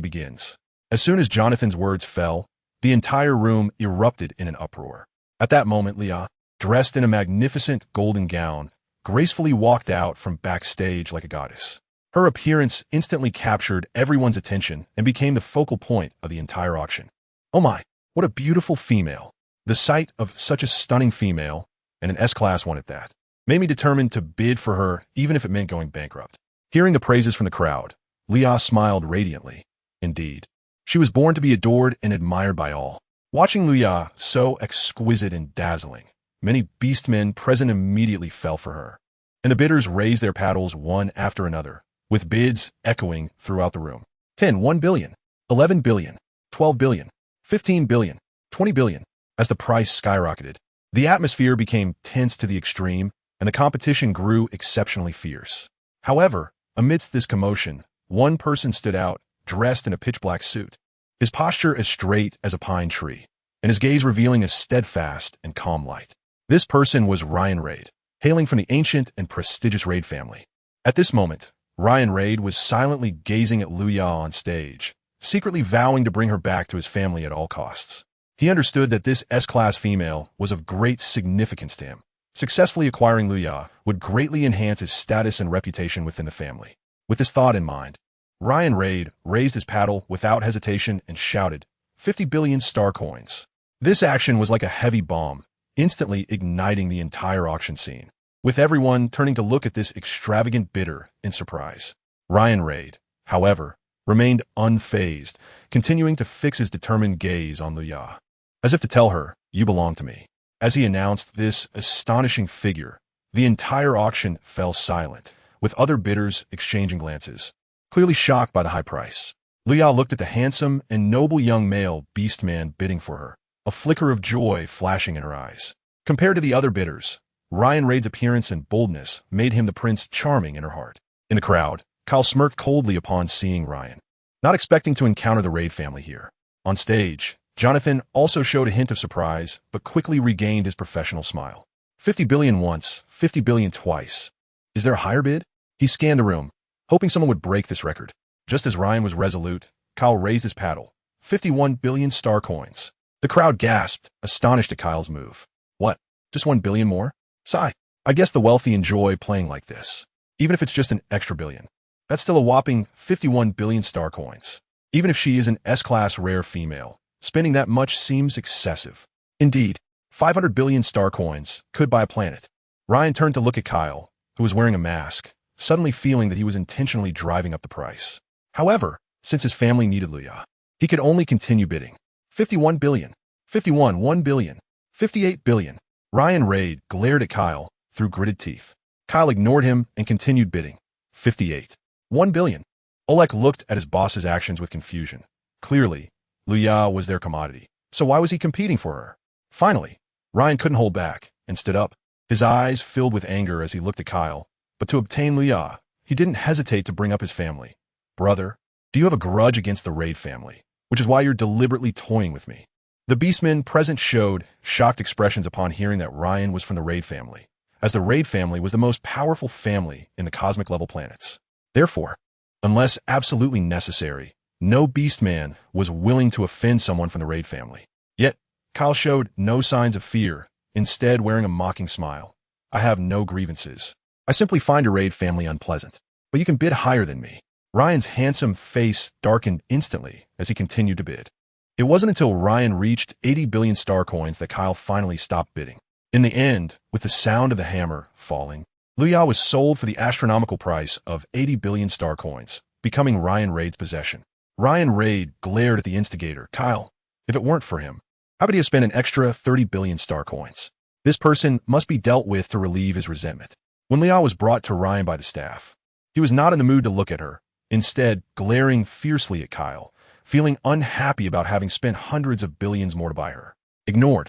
begins. As soon as Jonathan's words fell, the entire room erupted in an uproar. At that moment, Leah, dressed in a magnificent golden gown, gracefully walked out from backstage like a goddess. Her appearance instantly captured everyone's attention and became the focal point of the entire auction. Oh my, what a beautiful female. The sight of such a stunning female, and an S-class one at that, made me determined to bid for her even if it meant going bankrupt. Hearing the praises from the crowd, Leah smiled radiantly. Indeed, she was born to be adored and admired by all. Watching Leah so exquisite and dazzling, many beastmen present immediately fell for her, and the bidders raised their paddles one after another, with bids echoing throughout the room. 1 billion, 11 billion, 12 billion, 15 billion, 20 billion. As the price skyrocketed, the atmosphere became tense to the extreme, and the competition grew exceptionally fierce. However, amidst this commotion, one person stood out, dressed in a pitch-black suit, his posture as straight as a pine tree, and his gaze revealing a steadfast and calm light. This person was Ryan Raid, hailing from the ancient and prestigious Raid family. At this moment, Ryan Raid was silently gazing at Luya on stage, secretly vowing to bring her back to his family at all costs. He understood that this S-class female was of great significance to him. Successfully acquiring Luya would greatly enhance his status and reputation within the family. With this thought in mind, Ryan Raid raised his paddle without hesitation and shouted, 50 billion star coins. This action was like a heavy bomb, instantly igniting the entire auction scene, with everyone turning to look at this extravagant bidder in surprise. Ryan Raid, however, remained unfazed, continuing to fix his determined gaze on Luya, as if to tell her, you belong to me. As he announced this astonishing figure, the entire auction fell silent, with other bidders exchanging glances, clearly shocked by the high price. Luya looked at the handsome and noble young male beastman bidding for her, a flicker of joy flashing in her eyes. Compared to the other bidders, Ryan Raid's appearance and boldness made him the prince charming in her heart. In the crowd, Kyle smirked coldly upon seeing Ryan, not expecting to encounter the Raid family here. On stage, Jonathan also showed a hint of surprise, but quickly regained his professional smile. 50 billion once, 50 billion twice. Is there a higher bid? He scanned the room, hoping someone would break this record. Just as Ryan was resolute, Kyle raised his paddle. 51 billion star coins. The crowd gasped, astonished at Kyle's move. What? Just 1 billion more? Sigh. I guess the wealthy enjoy playing like this. Even if it's just an extra billion. That's still a whopping 51 billion star coins. Even if she is an S-class rare female, spending that much seems excessive. Indeed, 500 billion star coins could buy a planet. Ryan turned to look at Kyle, who was wearing a mask, suddenly feeling that he was intentionally driving up the price. However, since his family needed Luya, he could only continue bidding. 51 billion, 51, 1 billion, 58 billion. Ryan Raid glared at Kyle through gritted teeth. Kyle ignored him and continued bidding. 58, 1 billion. Oleg looked at his boss's actions with confusion. Clearly, Luya was their commodity, so why was he competing for her? Finally, Ryan couldn't hold back and stood up. His eyes filled with anger as he looked at Kyle, but to obtain Luya, he didn't hesitate to bring up his family. Brother, do you have a grudge against the Raid family, which is why you're deliberately toying with me? The beastmen present showed shocked expressions upon hearing that Ryan was from the Raid family, as the Raid family was the most powerful family in the cosmic level planets. Therefore, unless absolutely necessary, no beastman was willing to offend someone from the Raid family. Yet, Kyle showed no signs of fear, instead wearing a mocking smile. I have no grievances. I simply find your Raid family unpleasant, but you can bid higher than me. Ryan's handsome face darkened instantly as he continued to bid. It wasn't until Ryan reached 80 billion star coins that Kyle finally stopped bidding. In the end, with the sound of the hammer falling, Luya was sold for the astronomical price of 80 billion star coins, becoming Ryan Raid's possession. Ryan Raid glared at the instigator, Kyle. If it weren't for him, how could he have spent an extra 30 billion star coins? This person must be dealt with to relieve his resentment. When Luya was brought to Ryan by the staff, he was not in the mood to look at her, instead glaring fiercely at Kyle, feeling unhappy about having spent hundreds of billions more to buy her. Ignored,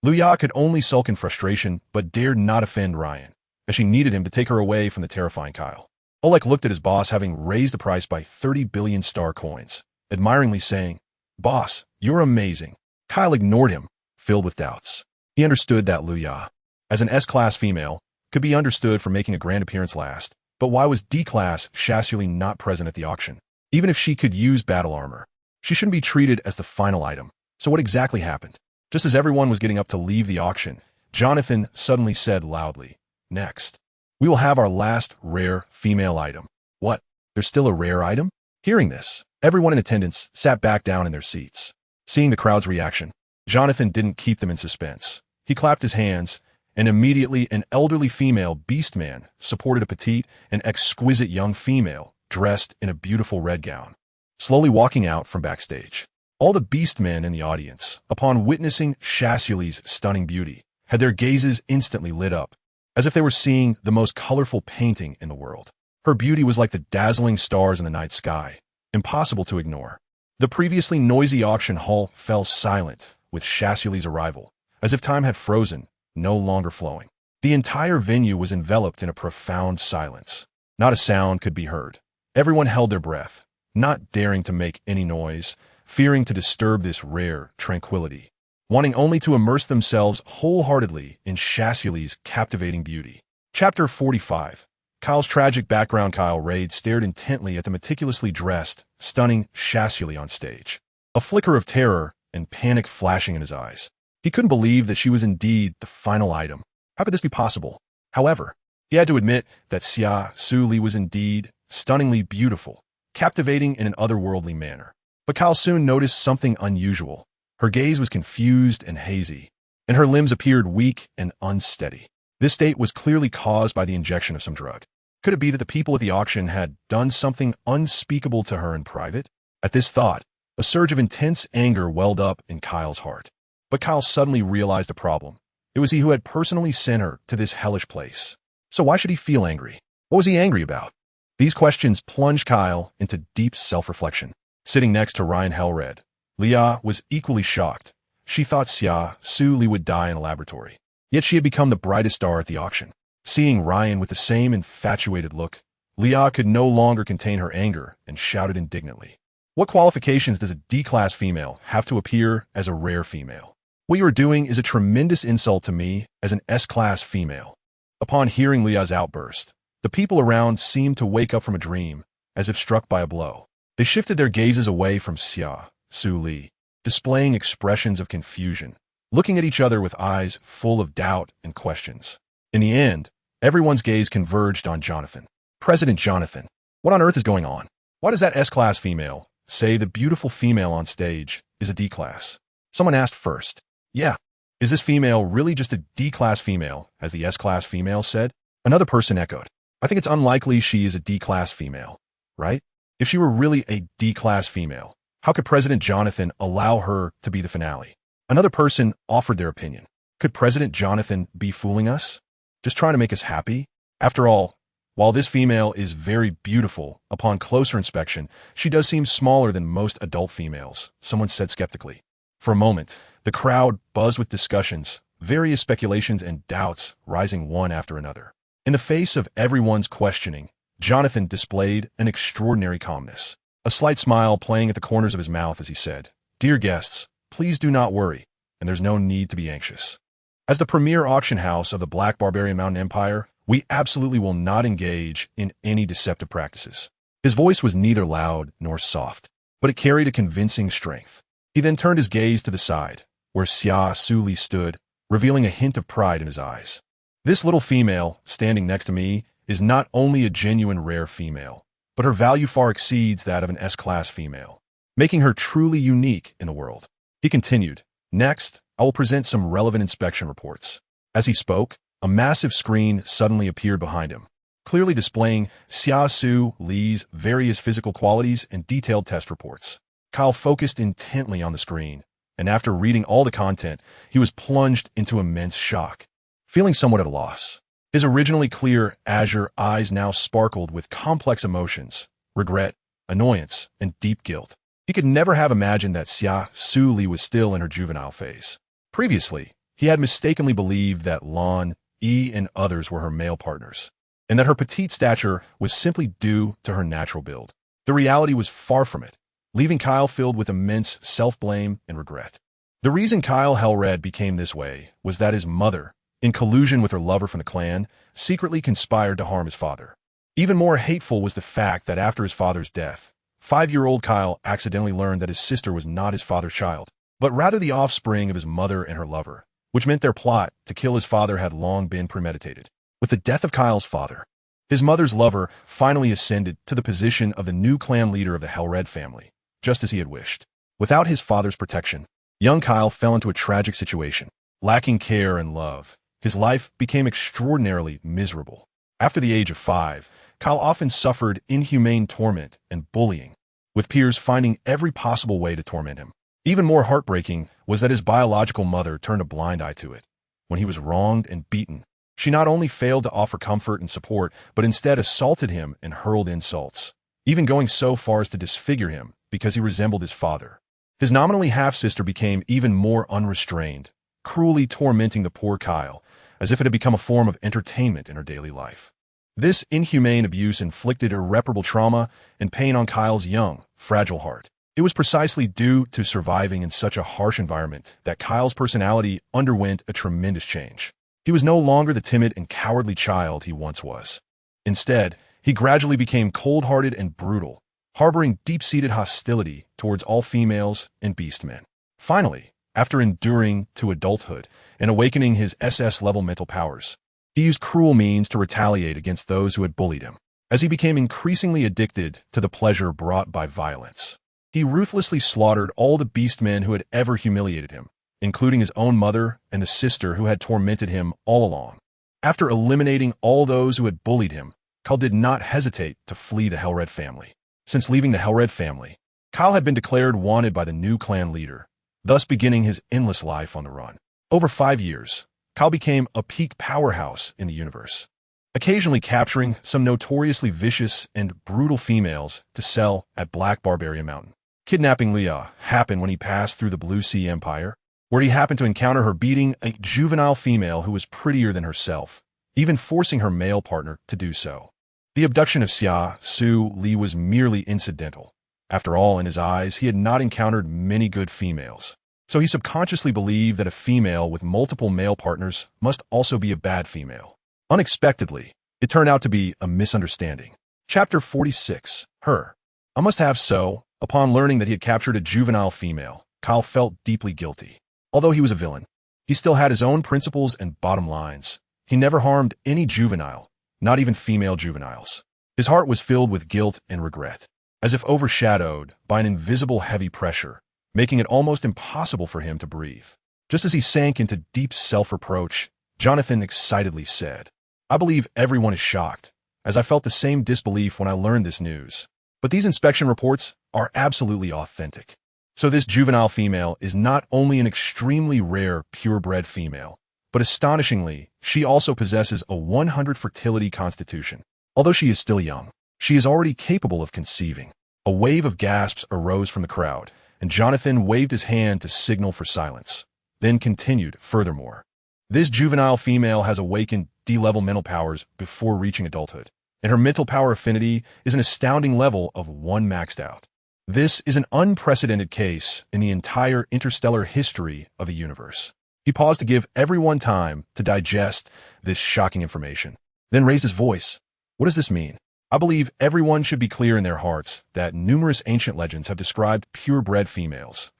Luya could only sulk in frustration, but dared not offend Ryan, as she needed him to take her away from the terrifying Kyle. Oleg looked at his boss, having raised the price by 30 billion star coins, admiringly saying, Boss, you're amazing. Kyle ignored him, filled with doubts. He understood that Lu Ya, as an S-class female, could be understood for making a grand appearance last, but why was D-class Xia Suli not present at the auction? Even if she could use battle armor, she shouldn't be treated as the final item. So what exactly happened? Just as everyone was getting up to leave the auction, Jonathan suddenly said loudly, "Next, we will have our last rare female item." What? There's still a rare item? Hearing this, everyone in attendance sat back down in their seats. Seeing the crowd's reaction, Jonathan didn't keep them in suspense. He clapped his hands, and immediately an elderly female beastman supported a petite and exquisite young female dressed in a beautiful red gown, slowly walking out from backstage. All the beastmen in the audience, upon witnessing Xia Suli's stunning beauty, had their gazes instantly lit up, as if they were seeing the most colorful painting in the world. Her beauty was like the dazzling stars in the night sky, impossible to ignore. The previously noisy auction hall fell silent with Xia Suli's arrival, as if time had frozen, no longer flowing. The entire venue was enveloped in a profound silence. Not a sound could be heard. Everyone held their breath, not daring to make any noise, fearing to disturb this rare tranquility, wanting only to immerse themselves wholeheartedly in Xia Suli's captivating beauty. Chapter 45. Kyle's tragic background. Kyle Raid stared intently at the meticulously dressed, stunning Xia Suli on stage, a flicker of terror and panic flashing in his eyes. He couldn't believe that she was indeed the final item. How could this be possible? However, he had to admit that Xia Suli was indeed stunningly beautiful, captivating in an otherworldly manner. But Kyle soon noticed something unusual. Her gaze was confused and hazy, and her limbs appeared weak and unsteady. This state was clearly caused by the injection of some drug. Could it be that the people at the auction had done something unspeakable to her in private? At this thought, a surge of intense anger welled up in Kyle's heart. But Kyle suddenly realized a problem. It was he who had personally sent her to this hellish place. So why should he feel angry? What was he angry about? These questions plunged Kyle into deep self-reflection. Sitting next to Ryan Hellred, Leah was equally shocked. She thought Xia Suli would die in a laboratory. Yet she had become the brightest star at the auction. Seeing Ryan with the same infatuated look, Leah could no longer contain her anger and shouted indignantly, "What qualifications does a D-class female have to appear as a rare female? What you are doing is a tremendous insult to me as an S-class female." Upon hearing Leah's outburst, the people around seemed to wake up from a dream, as if struck by a blow. They shifted their gazes away from Xia Suli, displaying expressions of confusion, looking at each other with eyes full of doubt and questions. In the end, everyone's gaze converged on Jonathan. "President Jonathan, what on earth is going on? Why does that S-class female say the beautiful female on stage is a D-class?" Someone asked first. "Yeah, is this female really just a D-class female, as the S-class female said?" Another person echoed, "I think it's unlikely she is a D-class female, right? If she were really a D-class female, how could President Jonathan allow her to be the finale?" Another person offered their opinion. "Could President Jonathan be fooling us? Just trying to make us happy? After all, while this female is very beautiful, upon closer inspection, she does seem smaller than most adult females," someone said skeptically. For a moment, the crowd buzzed with discussions, various speculations and doubts rising one after another. In the face of everyone's questioning, Jonathan displayed an extraordinary calmness, a slight smile playing at the corners of his mouth as he said, "Dear guests, please do not worry, and there's no need to be anxious. As the premier auction house of the Black Barbarian Mountain Empire, we absolutely will not engage in any deceptive practices." His voice was neither loud nor soft, but it carried a convincing strength. He then turned his gaze to the side, where Xia Suli stood, revealing a hint of pride in his eyes. "This little female, standing next to me, is not only a genuine rare female, but her value far exceeds that of an S-class female, making her truly unique in the world." He continued, "Next, I will present some relevant inspection reports." As he spoke, a massive screen suddenly appeared behind him, clearly displaying Xia Suli's various physical qualities and detailed test reports. Kyle focused intently on the screen, and after reading all the content, he was plunged into immense shock, feeling somewhat at a loss. His originally clear, azure eyes now sparkled with complex emotions, regret, annoyance, and deep guilt. He could never have imagined that Xia Suli was still in her juvenile phase. Previously, he had mistakenly believed that Lan, Yi, and others were her male partners, and that her petite stature was simply due to her natural build. The reality was far from it, leaving Kyle filled with immense self-blame and regret. The reason Kyle Hellred became this way was that his mother, in collusion with her lover from the clan, secretly conspired to harm his father. Even more hateful was the fact that after his father's death, 5-year-old Kyle accidentally learned that his sister was not his father's child, but rather the offspring of his mother and her lover, which meant their plot to kill his father had long been premeditated. With the death of Kyle's father, his mother's lover finally ascended to the position of the new clan leader of the Hellred family, just as he had wished. Without his father's protection, young Kyle fell into a tragic situation. Lacking care and love, his life became extraordinarily miserable. After the age of 5, Kyle often suffered inhumane torment and bullying, with peers finding every possible way to torment him. Even more heartbreaking was that his biological mother turned a blind eye to it. When he was wronged and beaten, she not only failed to offer comfort and support, but instead assaulted him and hurled insults, even going so far as to disfigure him because he resembled his father. His nominally half-sister became even more unrestrained, cruelly tormenting the poor Kyle, as if it had become a form of entertainment in her daily life. This inhumane abuse inflicted irreparable trauma and pain on Kyle's young, fragile heart. It was precisely due to surviving in such a harsh environment that Kyle's personality underwent a tremendous change. He was no longer the timid and cowardly child he once was. Instead, he gradually became cold-hearted and brutal, harboring deep-seated hostility towards all females and beastmen. Finally, after enduring to adulthood and awakening his SS-level mental powers, he used cruel means to retaliate against those who had bullied him. As he became increasingly addicted to the pleasure brought by violence, he ruthlessly slaughtered all the beastmen who had ever humiliated him, including his own mother and the sister who had tormented him all along. After eliminating all those who had bullied him, Kyle did not hesitate to flee the Hellred family. Since leaving the Hellred family, Kyle had been declared wanted by the new clan leader, thus beginning his endless life on the run. Over 5 years, Kyle became a peak powerhouse in the universe, occasionally capturing some notoriously vicious and brutal females to sell at Black Barbarian Mountain. Kidnapping Leah happened when he passed through the Blue Sea Empire, where he happened to encounter her beating a juvenile female who was prettier than herself, even forcing her male partner to do so. The abduction of Xia Suli was merely incidental. After all, in his eyes, he had not encountered many good females, so he subconsciously believed that a female with multiple male partners must also be a bad female. Unexpectedly, it turned out to be a misunderstanding. Chapter 46. Her. I must have so. Upon learning that he had captured a juvenile female, Kyle felt deeply guilty. Although he was a villain, he still had his own principles and bottom lines. He never harmed any juvenile, not even female juveniles. His heart was filled with guilt and regret, as if overshadowed by an invisible heavy pressure, making it almost impossible for him to breathe. Just as he sank into deep self-reproach, Jonathan excitedly said, "I believe everyone is shocked, as I felt the same disbelief when I learned this news. But these inspection reports are absolutely authentic. So this juvenile female is not only an extremely rare purebred female, but astonishingly, she also possesses a 100 fertility constitution. Although she is still young, she is already capable of conceiving." A wave of gasps arose from the crowd, and Jonathan waved his hand to signal for silence, then continued, "Furthermore, this juvenile female has awakened D-level mental powers before reaching adulthood, and her mental power affinity is an astounding level of 1 maxed out. This is an unprecedented case in the entire interstellar history of the universe." He paused to give everyone time to digest this shocking information, then raised his voice. "What does this mean? I believe everyone should be clear in their hearts that numerous ancient legends have described purebred females,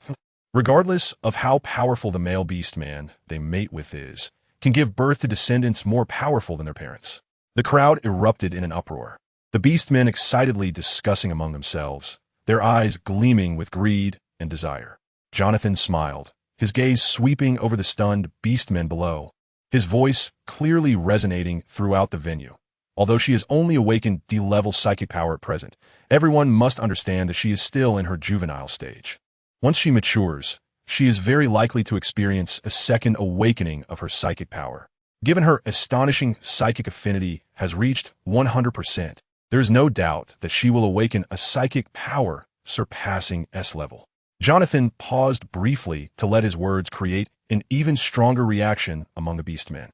regardless of how powerful the male beastman they mate with is, can give birth to descendants more powerful than their parents." The crowd erupted in an uproar, the beastmen excitedly discussing among themselves, their eyes gleaming with greed and desire. Jonathan smiled, his gaze sweeping over the stunned beastmen below, his voice clearly resonating throughout the venue. "Although she has only awakened D-level psychic power at present, everyone must understand that she is still in her juvenile stage. Once she matures, she is very likely to experience a second awakening of her psychic power. Given her astonishing psychic affinity has reached 100%, there is no doubt that she will awaken a psychic power surpassing S-level." Jonathan paused briefly to let his words create an even stronger reaction among the beastmen,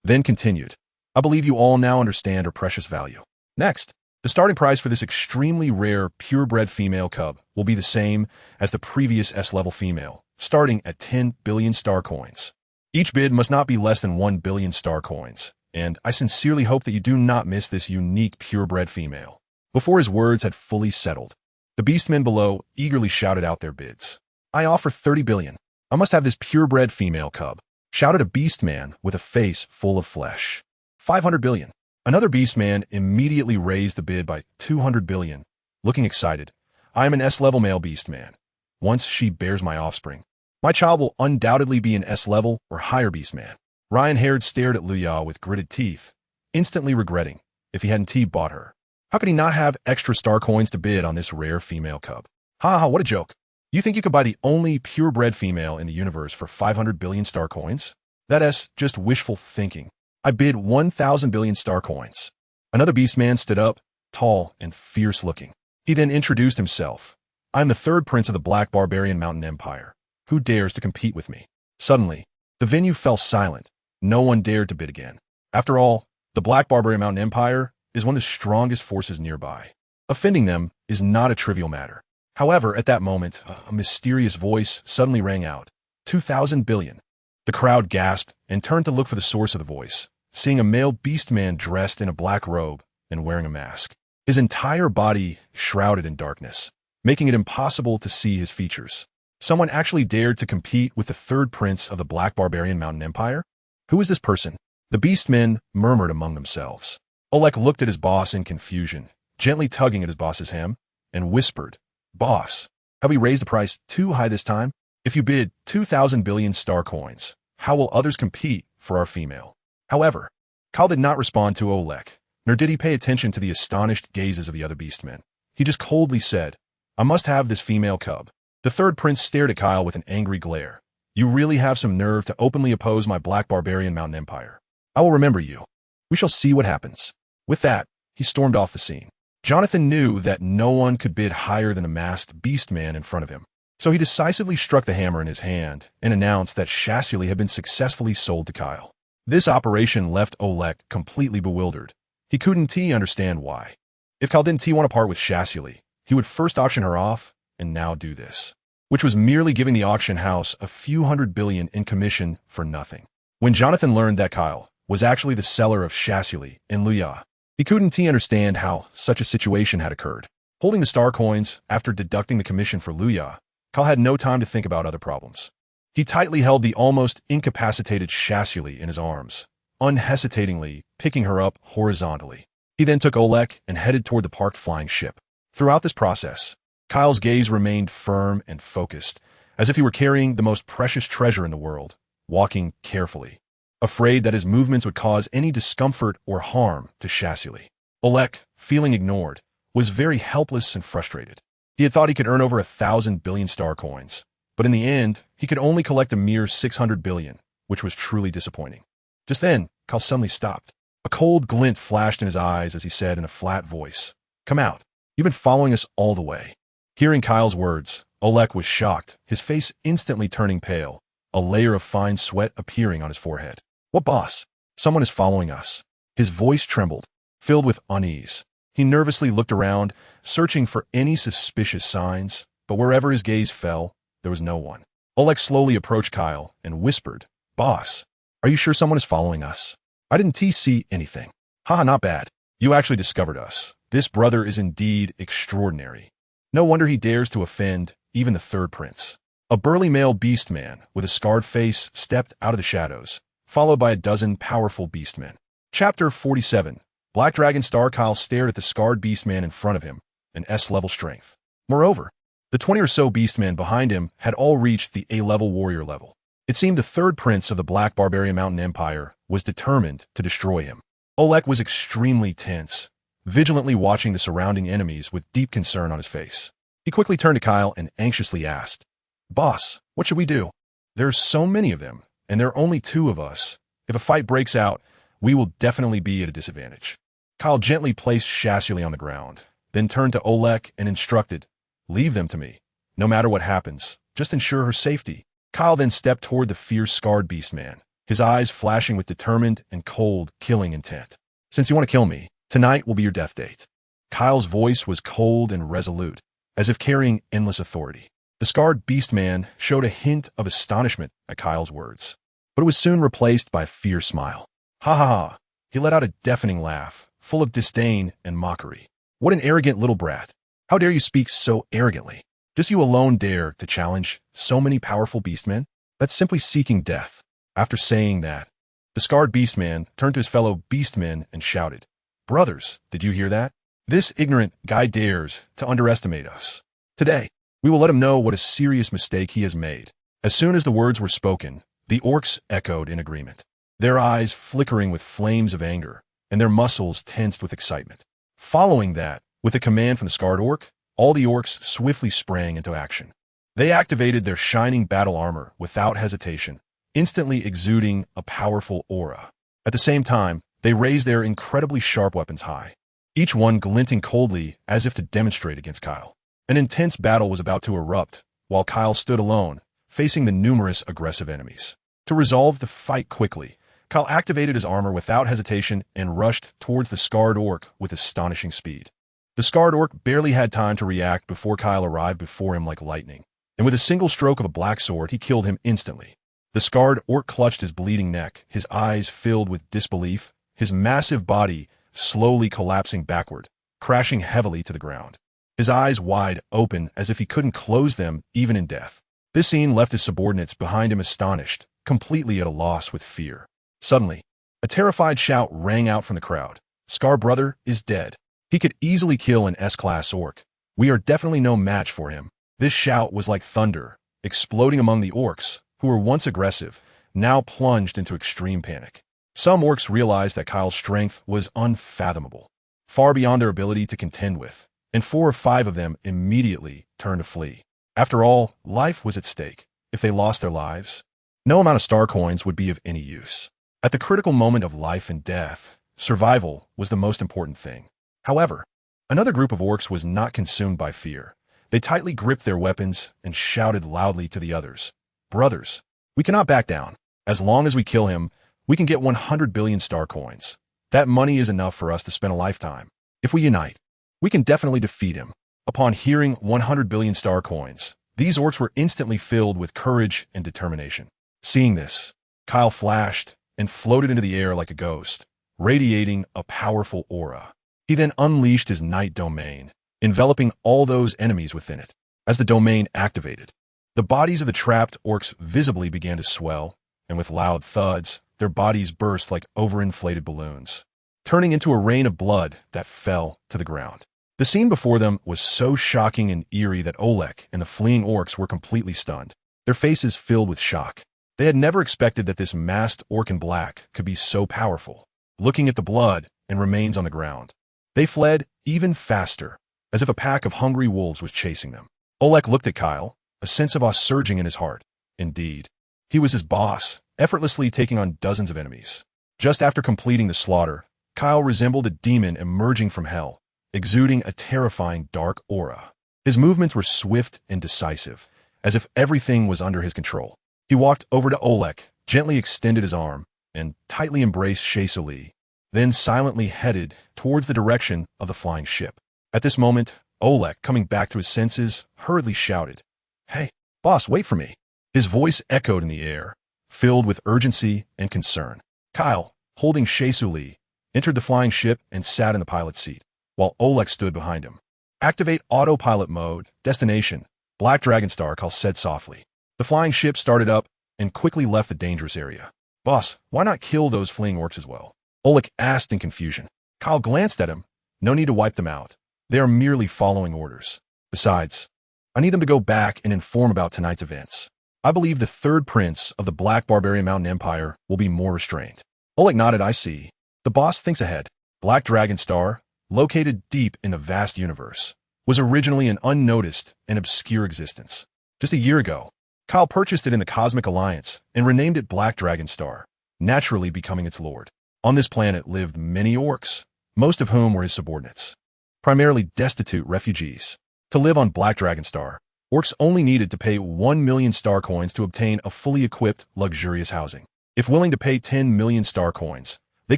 then continued, "I believe you all now understand her precious value. Next, the starting price for this extremely rare purebred female cub will be the same as the previous S-level female, starting at 10 billion star coins. Each bid must not be less than 1 billion star coins, and I sincerely hope that you do not miss this unique purebred female. Before his words had fully settled, the beastmen below eagerly shouted out their bids. I offer 30 billion. I must have this purebred female cub, shouted a beastman with a face full of flesh. 500 billion. Another beastman immediately raised the bid by 200 billion, looking excited. I am an S-level male beastman. Once she bears my offspring, my child will undoubtedly be an S-level or higher beastman. Ryan-haired stared at Luya with gritted teeth, instantly regretting if he hadn't bought her. How could he not have extra star coins to bid on this rare female cub? Ha ha, what a joke. You think you could buy the only purebred female in the universe for 500 billion star coins? That's just wishful thinking. I bid 1,000 billion star coins. Another beastman stood up, tall and fierce-looking. He then introduced himself. I am the third prince of the Black Barbarian Mountain Empire. Who dares to compete with me? Suddenly, the venue fell silent. No one dared to bid again. After all, the Black Barbarian Mountain Empire is one of the strongest forces nearby. Offending them is not a trivial matter. However, at that moment, a mysterious voice suddenly rang out. 2,000 billion. The crowd gasped and turned to look for the source of the voice, seeing a male beastman dressed in a black robe and wearing a mask. His entire body shrouded in darkness, making it impossible to see his features. Someone actually dared to compete with the third prince of the Black Barbarian Mountain Empire? Who is this person? The beastmen murmured among themselves. Oleg looked at his boss in confusion, gently tugging at his boss's hem, and whispered, Boss, have we raised the price too high this time? If you bid 2,000 billion star coins, how will others compete for our female? However, Kyle did not respond to Oleg, nor did he pay attention to the astonished gazes of the other beastmen. He just coldly said, I must have this female cub. The third prince stared at Kyle with an angry glare. You really have some nerve to openly oppose my Black Barbarian Mountain Empire. I will remember you. We shall see what happens. With that, he stormed off the scene. Jonathan knew that no one could bid higher than a masked beastman in front of him, so he decisively struck the hammer in his hand and announced that Xia Suli had been successfully sold to Kyle. This operation left Oleg completely bewildered. He couldn't understand why. If Kyle didn't want to part with Xia Suli, he would first auction her off and now do this, which was merely giving the auction house a few hundred billion in commission for nothing. When Jonathan learned that Kyle was actually the seller of Xia Suli in Luya, he couldn't understand how such a situation had occurred. Holding the star coins after deducting the commission for Luya, Kyle had no time to think about other problems. He tightly held the almost incapacitated Xia Suli in his arms, unhesitatingly picking her up horizontally. He then took Oleg and headed toward the parked flying ship. Throughout this process, Kyle's gaze remained firm and focused, as if he were carrying the most precious treasure in the world, walking carefully, afraid that his movements would cause any discomfort or harm to Xia Suli. Oleg, feeling ignored, was very helpless and frustrated. He had thought he could earn over 1,000 billion star coins, but in the end, he could only collect a mere 600 billion, which was truly disappointing. Just then, Kyle suddenly stopped. A cold glint flashed in his eyes as he said in a flat voice, Come out. You've been following us all the way. Hearing Kyle's words, Oleg was shocked, his face instantly turning pale, a layer of fine sweat appearing on his forehead. What boss? Someone is following us. His voice trembled, filled with unease. He nervously looked around, searching for any suspicious signs, but wherever his gaze fell, there was no one. Oleg slowly approached Kyle and whispered, Boss, are you sure someone is following us? I didn't see anything. Haha, not bad. You actually discovered us. This brother is indeed extraordinary. No wonder he dares to offend even the third prince. A burly male beastman with a scarred face stepped out of the shadows, followed by a dozen powerful beastmen. Chapter 47. Black Dragon Star. Kyle stared at the scarred beastman in front of him, an S-level strength. Moreover, the 20 or so beastmen behind him had all reached the A-level warrior level. It seemed the third prince of the Black Barbarian Mountain Empire was determined to destroy him. Oleg was extremely tense, vigilantly watching the surrounding enemies with deep concern on his face. He quickly turned to Kyle and anxiously asked, Boss, what should we do? There's so many of them, and there are only 2 of us. If a fight breaks out, we will definitely be at a disadvantage. Kyle gently placed Xia Suli on the ground, then turned to Oleg and instructed, Leave them to me. No matter what happens, just ensure her safety. Kyle then stepped toward the fierce scarred beastman, his eyes flashing with determined and cold, killing intent. Since you want to kill me, tonight will be your death date. Kyle's voice was cold and resolute, as if carrying endless authority. The scarred beastman showed a hint of astonishment at Kyle's words, but it was soon replaced by a fierce smile. Ha ha ha! He let out a deafening laugh, full of disdain and mockery. What an arrogant little brat! How dare you speak so arrogantly? Just you alone dare to challenge so many powerful beastmen? That's simply seeking death. After saying that, the scarred beastman turned to his fellow beastmen and shouted, "Brothers, did you hear that? This ignorant guy dares to underestimate us. Today, we will let him know what a serious mistake he has made." As soon as the words were spoken, the orcs echoed in agreement, their eyes flickering with flames of anger, and their muscles tensed with excitement. Following that, with a command from the scarred orc, all the orcs swiftly sprang into action. They activated their shining battle armor without hesitation, instantly exuding a powerful aura. At the same time, they raised their incredibly sharp weapons high, each one glinting coldly as if to demonstrate against Kyle. An intense battle was about to erupt, while Kyle stood alone, facing the numerous aggressive enemies. To resolve the fight quickly, Kyle activated his armor without hesitation and rushed towards the scarred orc with astonishing speed. The scarred orc barely had time to react before Kyle arrived before him like lightning, and with a single stroke of a black sword, he killed him instantly. The scarred orc clutched his bleeding neck, his eyes filled with disbelief, his massive body slowly collapsing backward, crashing heavily to the ground. His eyes wide open as if he couldn't close them even in death. This scene left his subordinates behind him astonished, completely at a loss with fear. Suddenly, a terrified shout rang out from the crowd. "Scar brother is dead. He could easily kill an S-class orc. We are definitely no match for him." This shout was like thunder, exploding among the orcs, who were once aggressive, now plunged into extreme panic. Some orcs realized that Kyle's strength was unfathomable, far beyond their ability to contend with, and 4 or 5 of them immediately turned to flee. After all, life was at stake. If they lost their lives, no amount of star coins would be of any use. At the critical moment of life and death, survival was the most important thing. However, another group of orcs was not consumed by fear. They tightly gripped their weapons and shouted loudly to the others, "Brothers, we cannot back down. As long as we kill him, we can get 100 billion star coins. That money is enough for us to spend a lifetime. If we unite, we can definitely defeat him." Upon hearing 100 billion star coins, these orcs were instantly filled with courage and determination. Seeing this, Kyle flashed and floated into the air like a ghost, radiating a powerful aura. He then unleashed his night domain, enveloping all those enemies within it. As the domain activated, the bodies of the trapped orcs visibly began to swell, and with loud thuds, their bodies burst like overinflated balloons, turning into a rain of blood that fell to the ground. The scene before them was so shocking and eerie that Oleg and the fleeing orcs were completely stunned, their faces filled with shock. They had never expected that this masked orc in black could be so powerful. Looking at the blood and remains on the ground, they fled even faster, as if a pack of hungry wolves was chasing them. Oleg looked at Kyle, a sense of awe surging in his heart. Indeed, he was his boss, effortlessly taking on dozens of enemies. Just after completing the slaughter, Kyle resembled a demon emerging from hell, exuding a terrifying dark aura. His movements were swift and decisive, as if everything was under his control. He walked over to Oleg, gently extended his arm, and tightly embraced Xia Suli, then silently headed towards the direction of the flying ship. At this moment, Oleg, coming back to his senses, hurriedly shouted, "Hey, boss, wait for me." His voice echoed in the air, filled with urgency and concern. Kyle, holding Xia Suli, entered the flying ship and sat in the pilot's seat, while Oleg stood behind him. "Activate autopilot mode, destination, Black Dragon Star," Kyle said softly. The flying ship started up and quickly left the dangerous area. "Boss, why not kill those fleeing orcs as well?" Oleg asked in confusion. Kyle glanced at him. "No need to wipe them out. They are merely following orders. Besides, I need them to go back and inform about tonight's events. I believe the 3rd prince of the Black Barbarian Mountain Empire will be more restrained." Oleg nodded. "I see. The boss thinks ahead." Black Dragon Star, located deep in the vast universe, was originally an unnoticed and obscure existence. Just a year ago, Kyle purchased it in the Cosmic Alliance and renamed it Black Dragon Star, naturally becoming its lord. On this planet lived many orcs, most of whom were his subordinates, primarily destitute refugees. To live on Black Dragon Star, orcs only needed to pay 1 million star coins to obtain a fully equipped, luxurious housing. If willing to pay 10 million star coins, they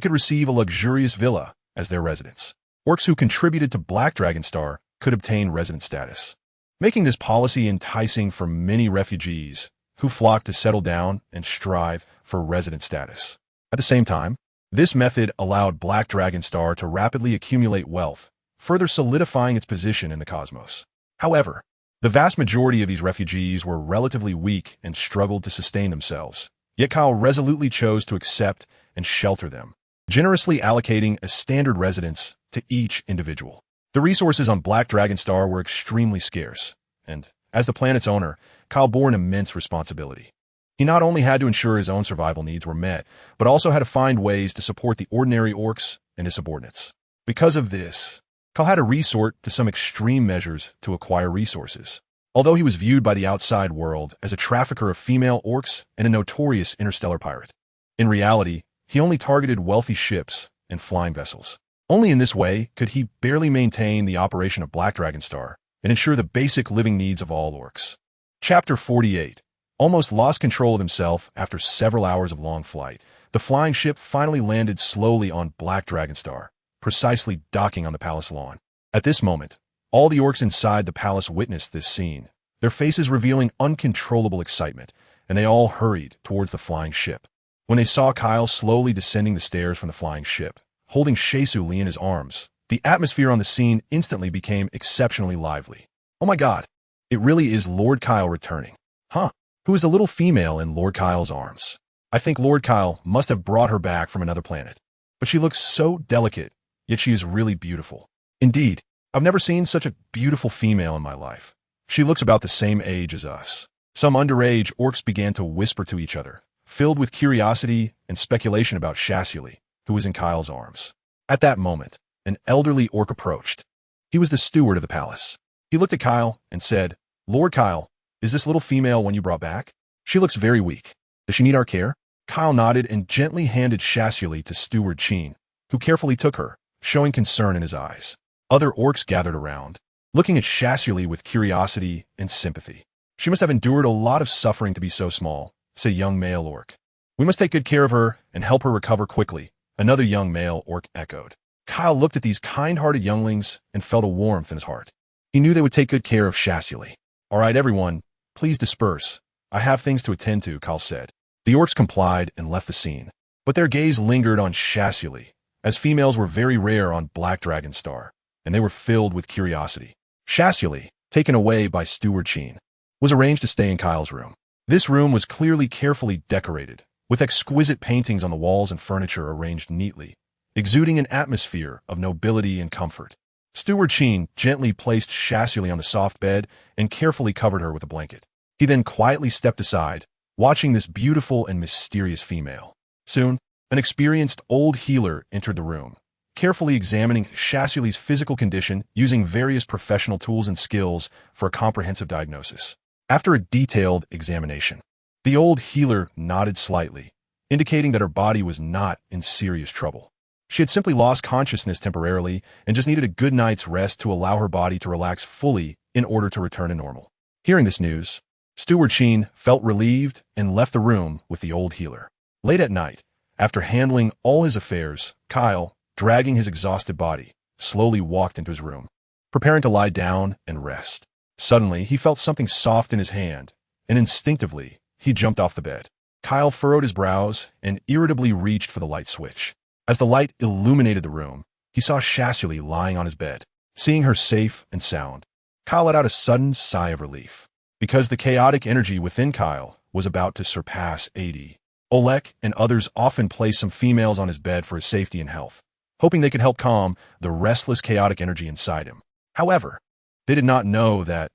could receive a luxurious villa as their residence. Orcs who contributed to Black Dragon Star could obtain resident status. making this policy enticing for many refugees who flock to settle down and strive for resident status. At the same time, this method allowed Black Dragon Star to rapidly accumulate wealth, further solidifying its position in the cosmos. However, the vast majority of these refugees were relatively weak and struggled to sustain themselves, yet Kyle resolutely chose to accept and shelter them, generously allocating a standard residence to each individual. The resources on Black Dragon Star were extremely scarce, and as the planet's owner, Kyle bore an immense responsibility. He not only had to ensure his own survival needs were met, but also had to find ways to support the ordinary orcs and his subordinates. Because of this, Kyle had to resort to some extreme measures to acquire resources. Although he was viewed by the outside world as a trafficker of female orcs and a notorious interstellar pirate, in reality, he only targeted wealthy ships and flying vessels. Only in this way could he barely maintain the operation of Black Dragon Star and ensure the basic living needs of all orcs. Chapter 48. Almost lost control of himself after several hours of long flight, the flying ship finally landed slowly on Black Dragon Star, precisely docking on the palace lawn. At this moment, all the orcs inside the palace witnessed this scene, their faces revealing uncontrollable excitement, and they all hurried towards the flying ship. When they saw Kyle slowly descending the stairs from the flying ship, holding Xia Suli in his arms, the atmosphere on the scene instantly became exceptionally lively. Oh my god, it really is Lord Kyle returning. Huh? Who is the little female in Lord Kyle's arms? I think Lord Kyle must have brought her back from another planet. But she looks so delicate, yet she is really beautiful. Indeed, I've never seen such a beautiful female in my life. She looks about the same age as us. Some underage orcs began to whisper to each other, filled with curiosity and speculation about Xia Suli, who was in Kyle's arms. At that moment, an elderly orc approached. He was the steward of the palace. He looked at Kyle and said, "Lord Kyle, is this little female one you brought back? She looks very weak. Does she need our care?" Kyle nodded and gently handed Xia Suli to Steward Qin, who carefully took her, showing concern in his eyes. Other orcs gathered around, looking at Xia Suli with curiosity and sympathy. "She must have endured a lot of suffering to be so small," said a young male orc. "We must take good care of her and help her recover quickly," another young male orc echoed. Kyle looked at these kind-hearted younglings and felt a warmth in his heart. He knew they would take good care of Xia Suli. "All right, everyone, please disperse. I have things to attend to," Kyle said. The orcs complied and left the scene, but their gaze lingered on Xia Suli, as females were very rare on Black Dragon Star, and they were filled with curiosity. Xia Suli, taken away by Steward Qin, was arranged to stay in Kyle's room. This room was clearly carefully decorated, with exquisite paintings on the walls and furniture arranged neatly, exuding an atmosphere of nobility and comfort. Steward Qin gently placed Xia Suli on the soft bed and carefully covered her with a blanket. He then quietly stepped aside, watching this beautiful and mysterious female. Soon, an experienced old healer entered the room, carefully examining Xia Suli's physical condition using various professional tools and skills for a comprehensive diagnosis. After a detailed examination, the old healer nodded slightly, indicating that her body was not in serious trouble. She had simply lost consciousness temporarily and just needed a good night's rest to allow her body to relax fully in order to return to normal. Hearing this news, Steward Qin felt relieved and left the room with the old healer. Late at night, after handling all his affairs, Kyle, dragging his exhausted body, slowly walked into his room, preparing to lie down and rest. Suddenly, he felt something soft in his hand, and instinctively, he jumped off the bed. Kyle furrowed his brows and irritably reached for the light switch. As the light illuminated the room, he saw Xia Suli lying on his bed. Seeing her safe and sound, Kyle let out a sudden sigh of relief, because the chaotic energy within Kyle was about to surpass 80. Olek and others often placed some females on his bed for his safety and health, hoping they could help calm the restless chaotic energy inside him. However, they did not know that,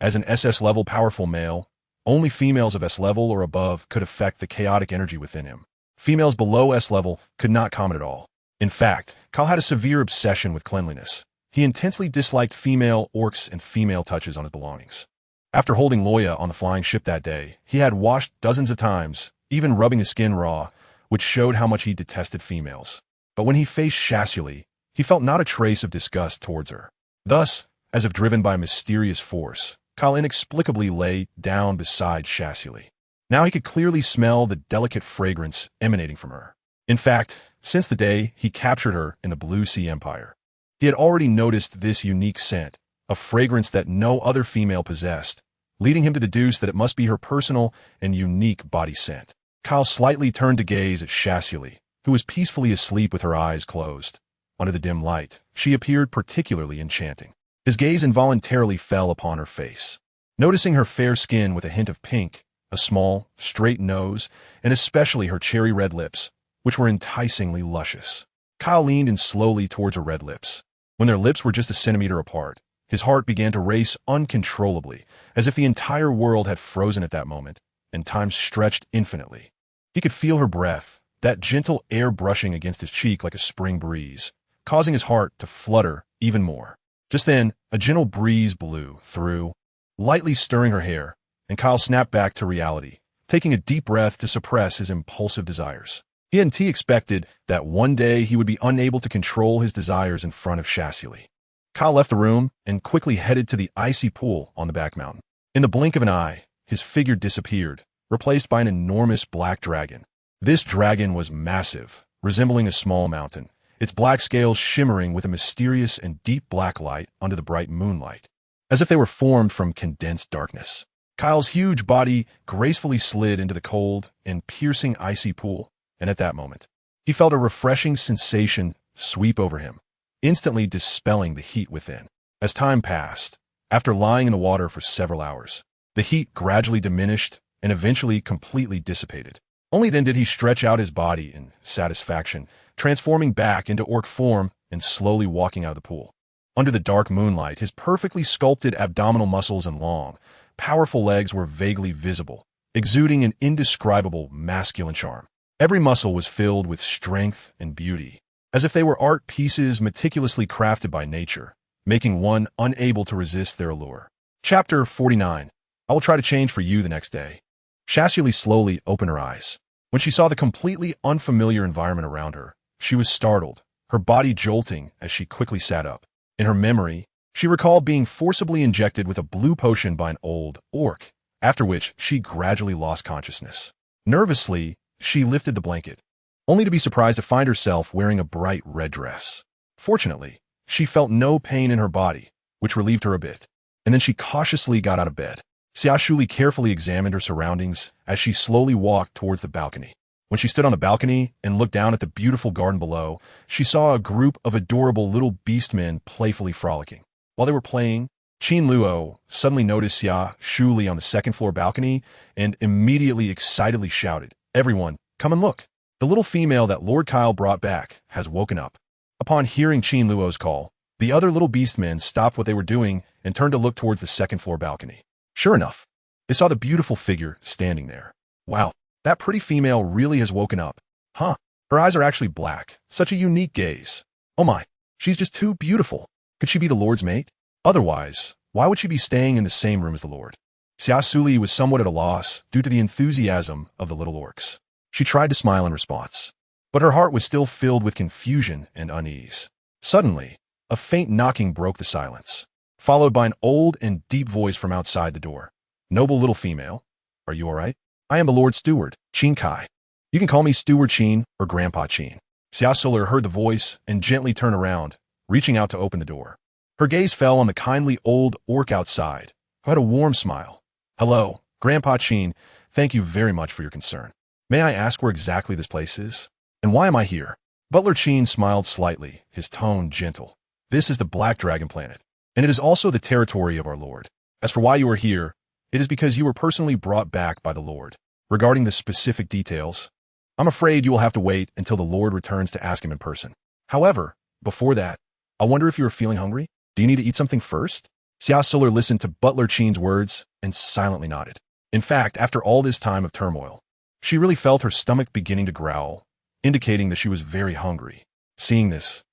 as an SS-level powerful male, only females of S-level or above could affect the chaotic energy within him. Females below S-level could not comment at all. In fact, Kyle had a severe obsession with cleanliness. He intensely disliked female orcs and female touches on his belongings. After holding Loya on the flying ship that day, he had washed dozens of times, even rubbing his skin raw, which showed how much he detested females. But when he faced Xia Suli, he felt not a trace of disgust towards her. Thus, as if driven by a mysterious force, Kyle inexplicably lay down beside Xia Suli. Now he could clearly smell the delicate fragrance emanating from her. In fact, since the day he captured her in the Blue Sea Empire, he had already noticed this unique scent a fragrance that no other female possessed, leading him to deduce that it must be her personal and unique body scent. Kyle slightly turned to gaze at Xia Suli, who was peacefully asleep with her eyes closed. Under the dim light, she appeared particularly enchanting. His gaze involuntarily fell upon her face. Noticing her fair skin with a hint of pink, a small, straight nose, and especially her cherry-red lips, which were enticingly luscious. Kyle leaned in slowly towards her red lips. When their lips were just a centimeter apart, his heart began to race uncontrollably, as if the entire world had frozen at that moment, and time stretched infinitely. He could feel her breath, that gentle air brushing against his cheek like a spring breeze, causing his heart to flutter even more. Just then, a gentle breeze blew through, lightly stirring her hair, and Kyle snapped back to reality, taking a deep breath to suppress his impulsive desires. He hadn't expected that one day he would be unable to control his desires in front of Xia Suli. Kyle left the room and quickly headed to the icy pool on the back mountain. In the blink of an eye, his figure disappeared, replaced by an enormous black dragon. This dragon was massive, resembling a small mountain, its black scales shimmering with a mysterious and deep black light under the bright moonlight, as if they were formed from condensed darkness. Kyle's huge body gracefully slid into the cold and piercing icy pool, and at that moment, he felt a refreshing sensation sweep over him, instantly dispelling the heat within. As time passed, after lying in the water for several hours, the heat gradually diminished and eventually completely dissipated. Only then did he stretch out his body in satisfaction, transforming back into orc form and slowly walking out of the pool. Under the dark moonlight, his perfectly sculpted abdominal muscles and long, powerful legs were vaguely visible, exuding an indescribable masculine charm. Every muscle was filled with strength and beauty, as if they were art pieces meticulously crafted by nature, making one unable to resist their allure. Chapter 49. I will try to change for you the next day. Xia Suli slowly opened her eyes. When she saw the completely unfamiliar environment around her, she was startled, her body jolting as she quickly sat up. In her memory, she recalled being forcibly injected with a blue potion by an old orc, after which she gradually lost consciousness. Nervously, she lifted the blanket, only to be surprised to find herself wearing a bright red dress. Fortunately, she felt no pain in her body, which relieved her a bit, and then she cautiously got out of bed. Xia Suli carefully examined her surroundings as she slowly walked towards the balcony. When she stood on the balcony and looked down at the beautiful garden below, she saw a group of adorable little beastmen playfully frolicking. While they were playing, Qin Luo suddenly noticed Xia Suli on the second-floor balcony and immediately excitedly shouted, "Everyone, come and look! The little female that Lord Kyle brought back has woken up." Upon hearing Qin Luo's call, the other little beastmen stopped what they were doing and turned to look towards the second-floor balcony. Sure enough, they saw the beautiful figure standing there. Wow, that pretty female really has woken up. Huh, her eyes are actually black. Such a unique gaze. Oh my, she's just too beautiful. Could she be the Lord's mate? Otherwise, why would she be staying in the same room as the Lord? Xia Suli was somewhat at a loss due to the enthusiasm of the little orcs. She tried to smile in response, but her heart was still filled with confusion and unease. Suddenly, a faint knocking broke the silence, followed by an old and deep voice from outside the door. "Noble little female, are you all right? I am the Lord Steward, Qin Kai. You can call me Steward Qin or Grandpa Qin." Xia Suli heard the voice and gently turned around, reaching out to open the door. Her gaze fell on the kindly old orc outside, who had a warm smile. "Hello, Grandpa Qin. Thank you very much for your concern. May I ask where exactly this place is? And why am I here?" Butler Qin smiled slightly, his tone gentle. "This is the Black Dragon Planet, and it is also the territory of our Lord. As for why you are here, it is because you were personally brought back by the Lord. Regarding the specific details, I'm afraid you will have to wait until the Lord returns to ask him in person. However, before that, I wonder if you are feeling hungry? Do you need to eat something first?" Xia Suli listened to Butler Qin's words and silently nodded. In fact, after all this time of turmoil, she really felt her stomach beginning to growl, indicating that she was very hungry. Seeing this,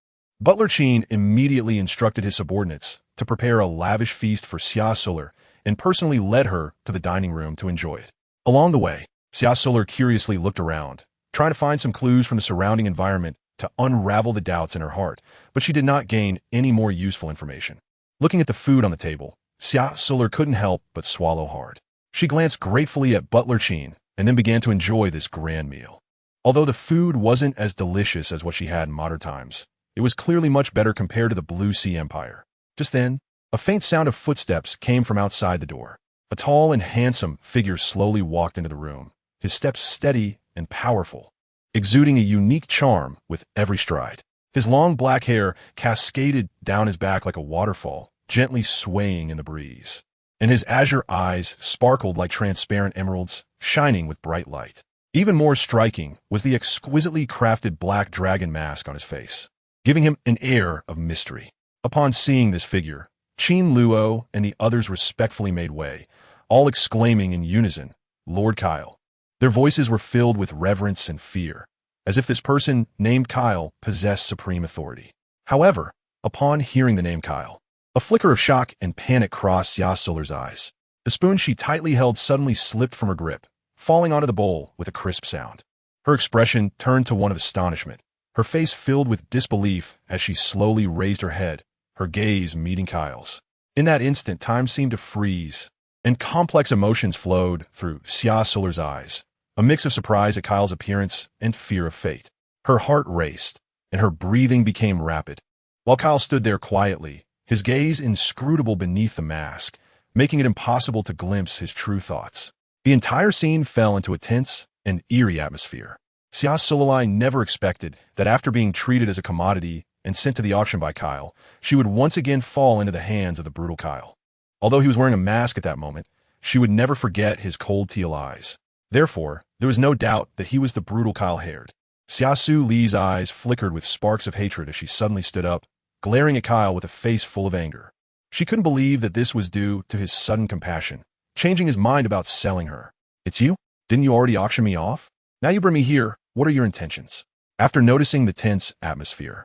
Butler Qin immediately instructed his subordinates to prepare a lavish feast for Xia Suli and personally led her to the dining room to enjoy it. Along the way, Xia Suli curiously looked around, trying to find some clues from the surrounding environment to unravel the doubts in her heart, but she did not gain any more useful information. Looking at the food on the table, Xia Suli couldn't help but swallow hard. She glanced gratefully at Butler Qin and then began to enjoy this grand meal. Although the food wasn't as delicious as what she had in modern times, it was clearly much better compared to the Blue Sea Empire. Just then, A faint sound of footsteps came from outside the door. A tall and handsome figure slowly walked into the room, his steps steady and powerful, exuding a unique charm with every stride. His long black hair cascaded down his back like a waterfall, gently swaying in the breeze. And his azure eyes sparkled like transparent emeralds, shining with bright light. Even more striking was the exquisitely crafted black dragon mask on his face, giving him an air of mystery. Upon seeing this figure, Qin Luo and the others respectfully made way, all exclaiming in unison, "Lord Kyle." Their voices were filled with reverence and fear, as if this person named Kyle possessed supreme authority. However, upon hearing the name Kyle, a flicker of shock and panic crossed Xia Suli's eyes. The spoon she tightly held suddenly slipped from her grip, falling onto the bowl with a crisp sound. Her expression turned to one of astonishment, her face filled with disbelief as she slowly raised her head, her gaze meeting Kyle's. In that instant, time seemed to freeze, and complex emotions flowed through Xia Suli's eyes, a mix of surprise at Kyle's appearance and fear of fate. Her heart raced, and her breathing became rapid, while Kyle stood there quietly, his gaze inscrutable beneath the mask, making it impossible to glimpse his true thoughts. The entire scene fell into a tense and eerie atmosphere. Xia Suli never expected that after being treated as a commodity and sent to the auction by Kyle, she would once again fall into the hands of the brutal Kyle. Although he was wearing a mask at that moment, she would never forget his cold teal eyes. Therefore, there was no doubt that he was the brutal Kyle Haired. Xia Suli's eyes flickered with sparks of hatred as she suddenly stood up, glaring at Kyle with a face full of anger. She couldn't believe that this was due to his sudden compassion, changing his mind about selling her. "It's you? Didn't you already auction me off? Now you bring me here. What are your intentions?" After noticing the tense atmosphere,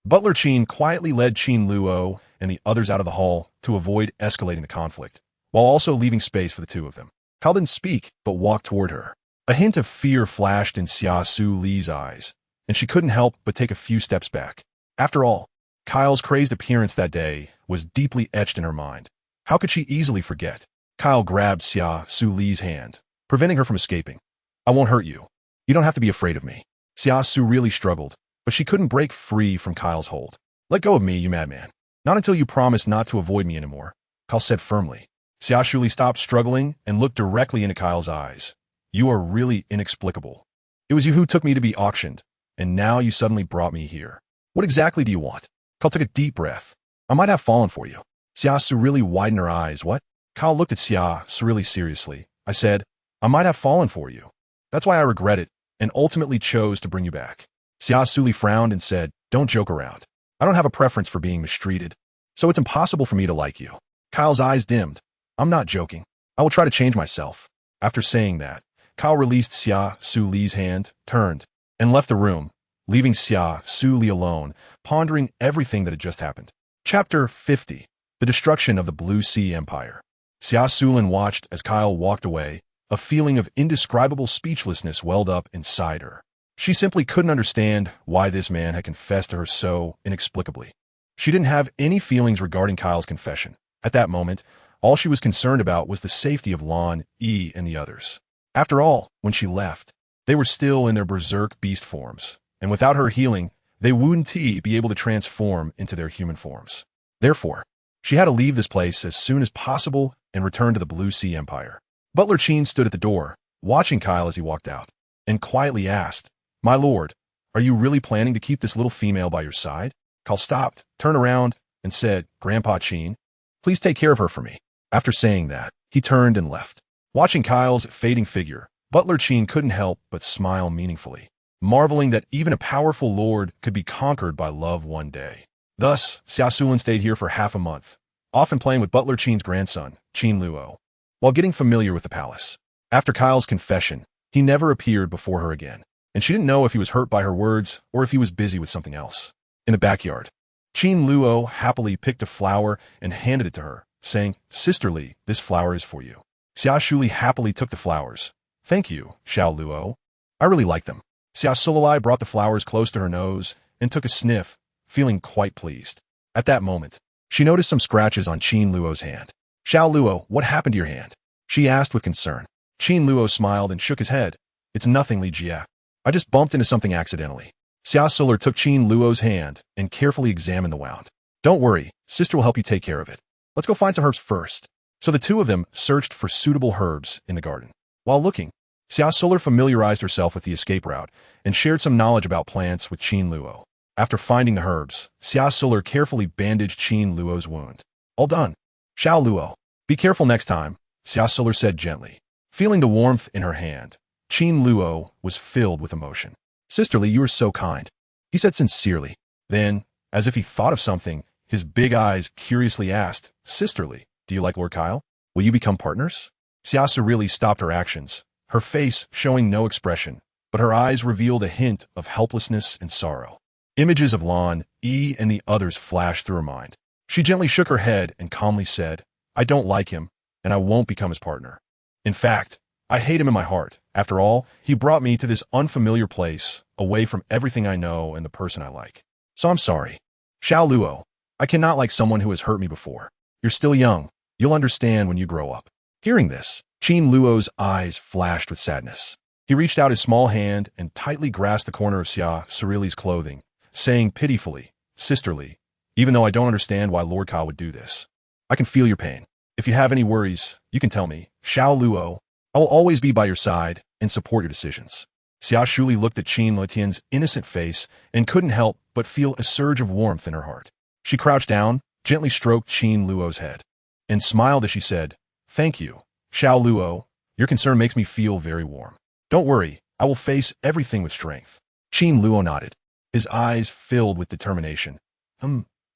Butler Qin quietly led Qin Luo and the others out of the hall to avoid escalating the conflict, while also leaving space for the two of them. Kyle didn't speak, but walked toward her. A hint of fear flashed in Xia Suli's eyes, and she couldn't help but take a few steps back. After all, Kyle's crazed appearance that day was deeply etched in her mind. How could she easily forget? Kyle grabbed Xia Suli's hand, preventing her from escaping. "I won't hurt you. You don't have to be afraid of me." Xia Su really struggled, but she couldn't break free from Kyle's hold. "Let go of me, you madman. Not until you promise not to avoid me anymore," Kyle said firmly. Xia Suli stopped struggling and looked directly into Kyle's eyes. "You are really inexplicable. It was you who took me to be auctioned, and now you suddenly brought me here. What exactly do you want?" Kyle took a deep breath. "I might have fallen for you." Xia Su really widened her eyes. "What?" Kyle looked at Xia Su really seriously. "I said, I might have fallen for you. That's why I regret it, and ultimately chose to bring you back." Xia Suli frowned and said, "Don't joke around. I don't have a preference for being mistreated, so it's impossible for me to like you." Kyle's eyes dimmed. "I'm not joking. I will try to change myself." After saying that, Kyle released Xia Suli's hand, turned, and left the room, leaving Xia Suli alone, pondering everything that had just happened. Chapter 50. The Destruction of the Blue Sea Empire. Xia Suli watched as Kyle walked away. A feeling of indescribable speechlessness welled up inside her. She simply couldn't understand why this man had confessed to her so inexplicably. She didn't have any feelings regarding Kyle's confession. At that moment, all she was concerned about was the safety of Lon, E, and the others. After all, when she left, they were still in their berserk beast forms, and without her healing, they wouldn't be able to transform into their human forms. Therefore, she had to leave this place as soon as possible and return to the Blue Sea Empire. Butler Qin stood at the door, watching Kyle as he walked out, and quietly asked, "My lord, are you really planning to keep this little female by your side?" Kyle stopped, turned around, and said, "Grandpa Qin, please take care of her for me." After saying that, he turned and left. Watching Kyle's fading figure, Butler Qin couldn't help but smile meaningfully, marveling that even a powerful lord could be conquered by love one day. Thus, Xia Suli stayed here for half a month, often playing with Butler Qin's grandson, Qin Luo, while getting familiar with the palace. After Kyle's confession, he never appeared before her again, and she didn't know if he was hurt by her words or if he was busy with something else. In the backyard, Qin Luo happily picked a flower and handed it to her, saying, "Sisterly, this flower is for you." Xia Suli happily took the flowers. "Thank you, Xiao Luo. I really like them." Xia Suli brought the flowers close to her nose and took a sniff, feeling quite pleased. At that moment, she noticed some scratches on Qin Luo's hand. "Xiao Luo, what happened to your hand?" she asked with concern. Qin Luo smiled and shook his head. "It's nothing, Li Jia. I just bumped into something accidentally." Xia Suli took Qin Luo's hand and carefully examined the wound. "Don't worry, sister will help you take care of it. Let's go find some herbs first. So the two of them searched for suitable herbs in the garden. While looking, Xia Suli familiarized herself with the escape route and shared some knowledge about plants with Qin Luo. After finding the herbs, Xia Suli carefully bandaged Qin Luo's wound. All done. Xiao Luo, be careful next time, Xia Suli said gently. Feeling the warmth in her hand, Qin Luo was filled with emotion. Sisterly, you are so kind, he said sincerely. Then, as if he thought of something, his big eyes curiously asked, Sisterly, do you like Lord Kyle? Will you become partners? Xia Suli stopped her actions, her face showing no expression, but her eyes revealed a hint of helplessness and sorrow. Images of Lan, Yi, and the others flashed through her mind. She gently shook her head and calmly said, I don't like him, and I won't become his partner. In fact, I hate him in my heart. After all, he brought me to this unfamiliar place, away from everything I know and the person I like. So I'm sorry. Xiao Luo, I cannot like someone who has hurt me before. You're still young. You'll understand when you grow up. Hearing this, Qin Luo's eyes flashed with sadness. He reached out his small hand and tightly grasped the corner of Xia Suli's clothing, saying pitifully, Sisterly, even though I don't understand why Lord Kyle would do this. I can feel your pain. If you have any worries, you can tell me. Xiao Luo, I will always be by your side and support your decisions. Xia Suli looked at Qin Luotian's innocent face and couldn't help but feel a surge of warmth in her heart. She crouched down, gently stroked Qin Luo's head, and smiled as she said, Thank you, Xiao Luo. Your concern makes me feel very warm. Don't worry, I will face everything with strength. Qin Luo nodded, his eyes filled with determination.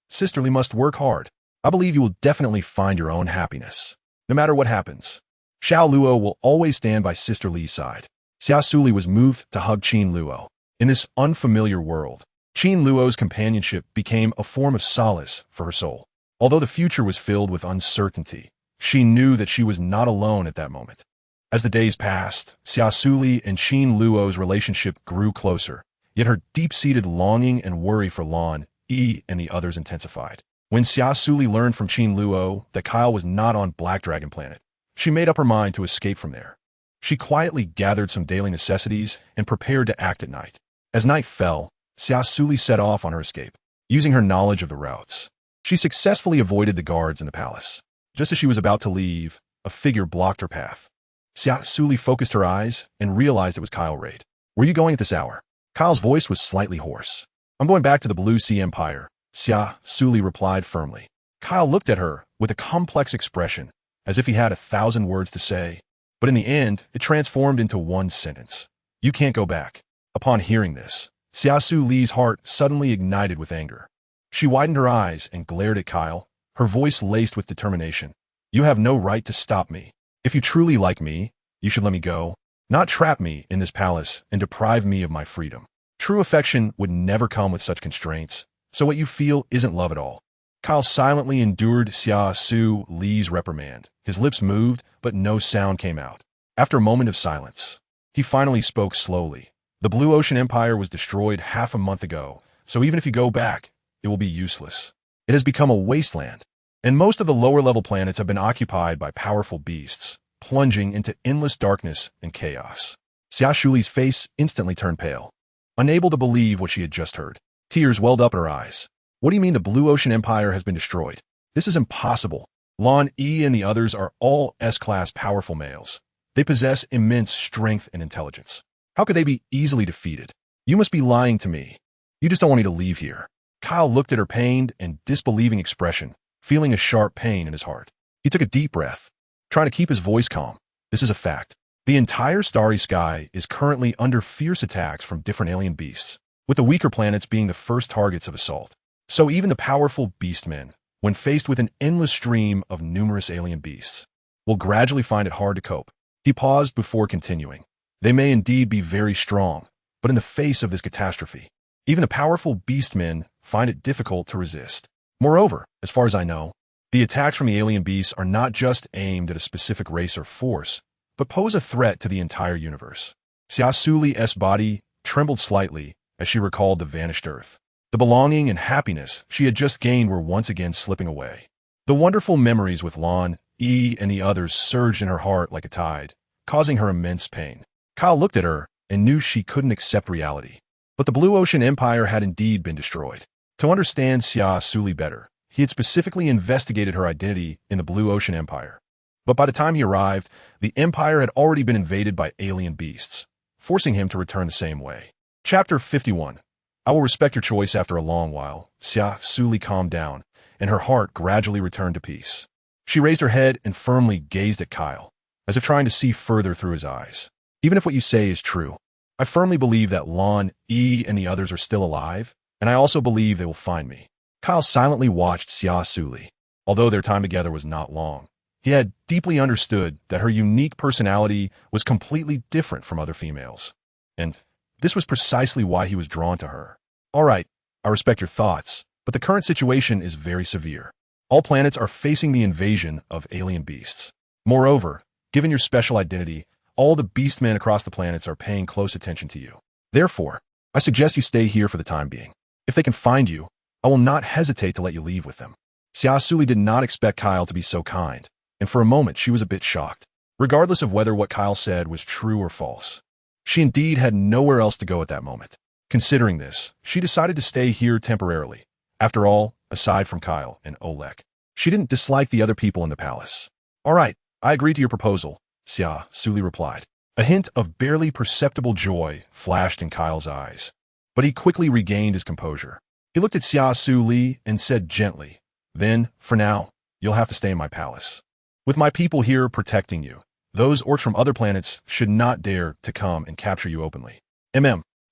Sisterly must work hard. I believe you will definitely find your own happiness. No matter what happens, Xiao Luo will always stand by Sister Li's side. Xia Suli was moved to hug Qin Luo. In this unfamiliar world, Qin Luo's companionship became a form of solace for her soul. Although the future was filled with uncertainty, she knew that she was not alone at that moment. As the days passed, Xia Suli and Qin Luo's relationship grew closer, yet her deep-seated longing and worry for Lan, Yi, and the others intensified. When Xia Suli learned from Qin Luo that Kyle was not on Black Dragon Planet, she made up her mind to escape from there. She quietly gathered some daily necessities and prepared to act at night. As night fell, Xia Suli set off on her escape. Using her knowledge of the routes, she successfully avoided the guards in the palace. Just as she was about to leave, a figure blocked her path. Xia Suli focused her eyes and realized it was Kyle Raid. Where are you going at this hour? Kyle's voice was slightly hoarse. I'm going back to the Blue Sea Empire, Xia Suli replied firmly. Kyle looked at her with a complex expression, as if he had 1,000 words to say, but in the end, it transformed into one sentence. You can't go back. Upon hearing this, Xia Suli's heart suddenly ignited with anger. She widened her eyes and glared at Kyle, her voice laced with determination. You have no right to stop me. If you truly like me, you should let me go, not trap me in this palace and deprive me of my freedom. True affection would never come with such constraints, so what you feel isn't love at all. Kyle silently endured Xia Suli's reprimand. His lips moved, but no sound came out. After a moment of silence, he finally spoke slowly. The Blue Ocean Empire was destroyed half a month ago, so even if you go back, it will be useless. It has become a wasteland, and most of the lower-level planets have been occupied by powerful beasts, plunging into endless darkness and chaos. Xia Suli's face instantly turned pale. Unable to believe what she had just heard, tears welled up in her eyes. What do you mean the Blue Ocean Empire has been destroyed? This is impossible. Lan Yi and the others are all S-class powerful males. They possess immense strength and intelligence. How could they be easily defeated? You must be lying to me. You just don't want me to leave here. Kyle looked at her pained and disbelieving expression, feeling a sharp pain in his heart. He took a deep breath, trying to keep his voice calm. This is a fact. The entire starry sky is currently under fierce attacks from different alien beasts, with the weaker planets being the first targets of assault. So even the powerful beastmen, when faced with an endless stream of numerous alien beasts, will gradually find it hard to cope. He paused before continuing. They may indeed be very strong, but in the face of this catastrophe, even the powerful beastmen find it difficult to resist. Moreover, as far as I know, the attacks from the alien beasts are not just aimed at a specific race or force, but pose a threat to the entire universe. Xia Suli's body trembled slightly as she recalled the vanished Earth. The belonging and happiness she had just gained were once again slipping away. The wonderful memories with Lan, Yi, and the others surged in her heart like a tide, causing her immense pain. Kyle looked at her and knew she couldn't accept reality. But the Blue Ocean Empire had indeed been destroyed. To understand Xia Suli better, He had specifically investigated her identity in the Blue Ocean Empire. But by the time he arrived, the empire had already been invaded by alien beasts, forcing him to return the same way. Chapter 51. I will respect your choice after a long while. Xia Suli calmed down, and her heart gradually returned to peace. She raised her head and firmly gazed at Kyle, as if trying to see further through his eyes. Even if what you say is true, I firmly believe that Lon, E, and the others are still alive, and I also believe they will find me. Kyle silently watched Xia Suli. Although their time together was not long, he had deeply understood that her unique personality was completely different from other females. And this was precisely why he was drawn to her. All right, I respect your thoughts, but the current situation is very severe. All planets are facing the invasion of alien beasts. Moreover, given your special identity, all the beastmen across the planets are paying close attention to you. Therefore, I suggest you stay here for the time being. If they can find you, I will not hesitate to let you leave with them. Xia Suli did not expect Kyle to be so kind, and for a moment she was a bit shocked, regardless of whether what Kyle said was true or false. She indeed had nowhere else to go at that moment. Considering this, she decided to stay here temporarily. After all, aside from Kyle and Oleg, she didn't dislike the other people in the palace. All right, I agree to your proposal, Xia Suli replied. A hint of barely perceptible joy flashed in Kyle's eyes, but he quickly regained his composure. He looked at Xia Suli and said gently, "Then, for now, you'll have to stay in my palace. With my people here protecting you, those orcs from other planets should not dare to come and capture you openly."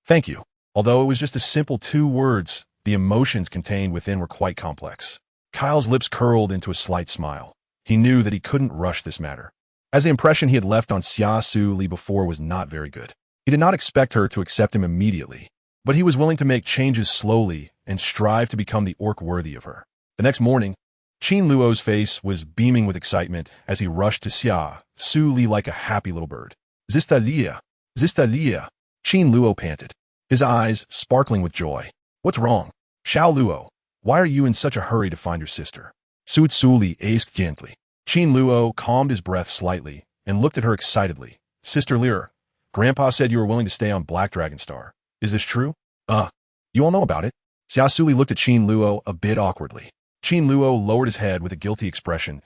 Thank you. Although it was just a simple 2 words, the emotions contained within were quite complex. Kyle's lips curled into a slight smile. He knew that he couldn't rush this matter, as the impression he had left on Xia Suli before was not very good. He did not expect her to accept him immediately, but he was willing to make changes slowly and strive to become the orc worthy of her. The next morning, Qin Luo's face was beaming with excitement as he rushed to Xia Suli like a happy little bird. Zistalia! Zistalia! Qin Luo panted, his eyes sparkling with joy. What's wrong? Xiao Luo, why are you in such a hurry to find your sister? Xia Suli asked gently. Qin Luo calmed his breath slightly and looked at her excitedly. Sister Lyra, Grandpa said you were willing to stay on Black Dragon Star. Is this true? You all know about it. Xia Suli looked at Qin Luo a bit awkwardly. Qin Luo lowered his head with a guilty expression.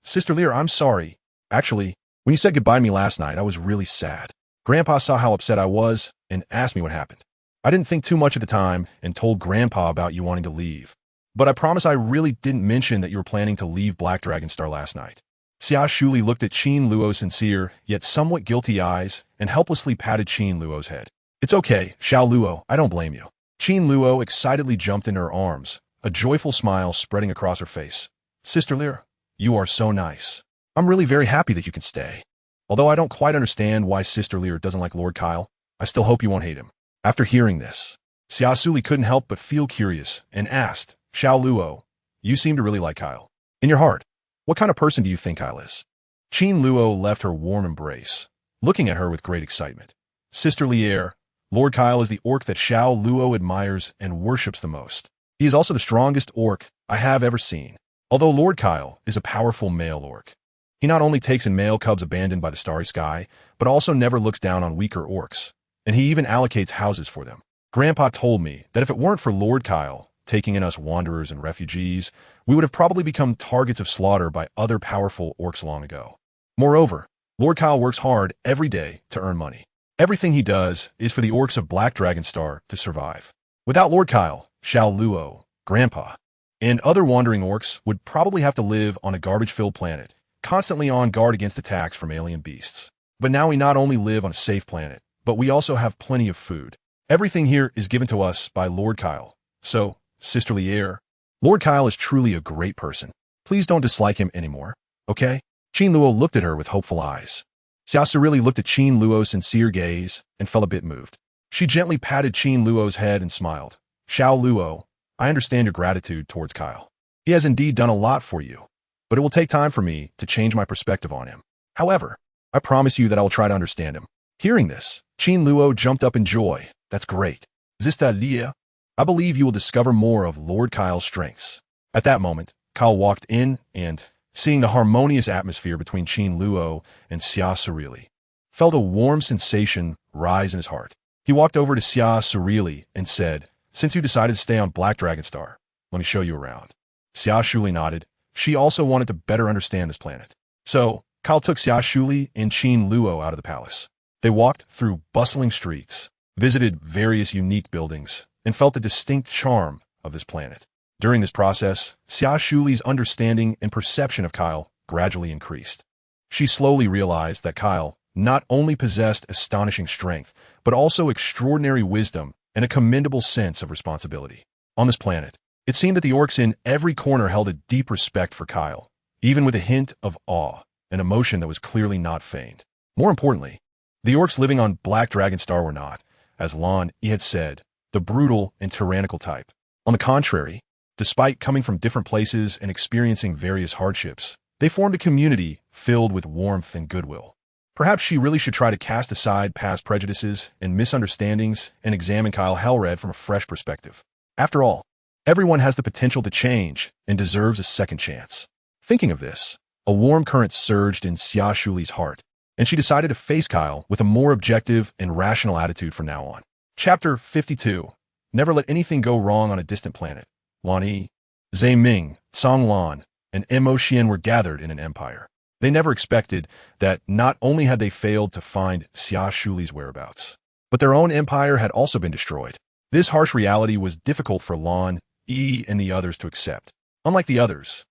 Sister Lyra, I'm sorry. Actually, when you said goodbye to me last night, I was really sad. Grandpa saw how upset I was and asked me what happened. I didn't think too much at the time and told Grandpa about you wanting to leave. But I promise I really didn't mention that you were planning to leave Black Dragon Star last night. Xia Suli looked at Qin Luo's sincere, yet somewhat guilty eyes and helplessly patted Qin Luo's head. It's okay, Xiao Luo, I don't blame you. Qin Luo excitedly jumped into her arms, a joyful smile spreading across her face. Sister Lyra, you are so nice. I'm really very happy that you can stay. Although I don't quite understand why Sister Lyra doesn't like Lord Kyle, I still hope you won't hate him. After hearing this, Xia Suli couldn't help but feel curious and asked, Xiao Luo, you seem to really like Kyle. In your heart, what kind of person do you think Kyle is? Qin Luo left her warm embrace, looking at her with great excitement. Sister Lyra, Lord Kyle is the orc that Xiao Luo admires and worships the most. He is also the strongest orc I have ever seen. Although Lord Kyle is a powerful male orc, he not only takes in male cubs abandoned by the starry sky, but also never looks down on weaker orcs, and he even allocates houses for them. Grandpa told me that if it weren't for Lord Kyle taking in us wanderers and refugees, we would have probably become targets of slaughter by other powerful orcs long ago. Moreover, Lord Kyle works hard every day to earn money. Everything he does is for the orcs of Black Dragon Star to survive. Without Lord Kyle, Xiao Luo, Grandpa, and other wandering orcs would probably have to live on a garbage-filled planet, constantly on guard against attacks from alien beasts. But now we not only live on a safe planet, but we also have plenty of food. Everything here is given to us by Lord Kyle. So, Sister Lyra, Lord Kyle is truly a great person. Please don't dislike him anymore, okay? Qin Luo looked at her with hopeful eyes. Xia Suli looked at Qin Luo's sincere gaze and felt a bit moved. She gently patted Qin Luo's head and smiled. Xiao Luo, I understand your gratitude towards Kyle. He has indeed done a lot for you, but it will take time for me to change my perspective on him. However, I promise you that I will try to understand him. Hearing this, Qin Luo jumped up in joy. That's great. Zista Lia, I believe you will discover more of Lord Kyle's strengths. At that moment, Kyle walked in and, seeing the harmonious atmosphere between Qin Luo and Xia Suli, felt a warm sensation rise in his heart. He walked over to Xia Suli and said, Since you decided to stay on Black Dragon Star, let me show you around. Xia Suli nodded. She also wanted to better understand this planet. So, Kyle took Xia Suli and Qin Luo out of the palace. They walked through bustling streets, visited various unique buildings, and felt the distinct charm of this planet. During this process, Xia Suli's understanding and perception of Kyle gradually increased. She slowly realized that Kyle not only possessed astonishing strength, but also extraordinary wisdom and a commendable sense of responsibility. On this planet, it seemed that the orcs in every corner held a deep respect for Kyle, even with a hint of awe, an emotion that was clearly not feigned. More importantly, the orcs living on Black Dragon Star were not, as Lan Yi had said, the brutal and tyrannical type. On the contrary, despite coming from different places and experiencing various hardships, they formed a community filled with warmth and goodwill. Perhaps she really should try to cast aside past prejudices and misunderstandings and examine Kyle Hellred from a fresh perspective. After all, everyone has the potential to change and deserves a second chance. Thinking of this, a warm current surged in Xia Suli's heart, and she decided to face Kyle with a more objective and rational attitude from now on. Chapter 52. Never let anything go wrong on a distant planet. Lan Yi, Zhe Ming, Song Lan, and Mo Xian were gathered in an empire. They never expected that not only had they failed to find Xia Suli's whereabouts, but their own empire had also been destroyed. This harsh reality was difficult for Lan Yi and the others to accept. Unlike the others,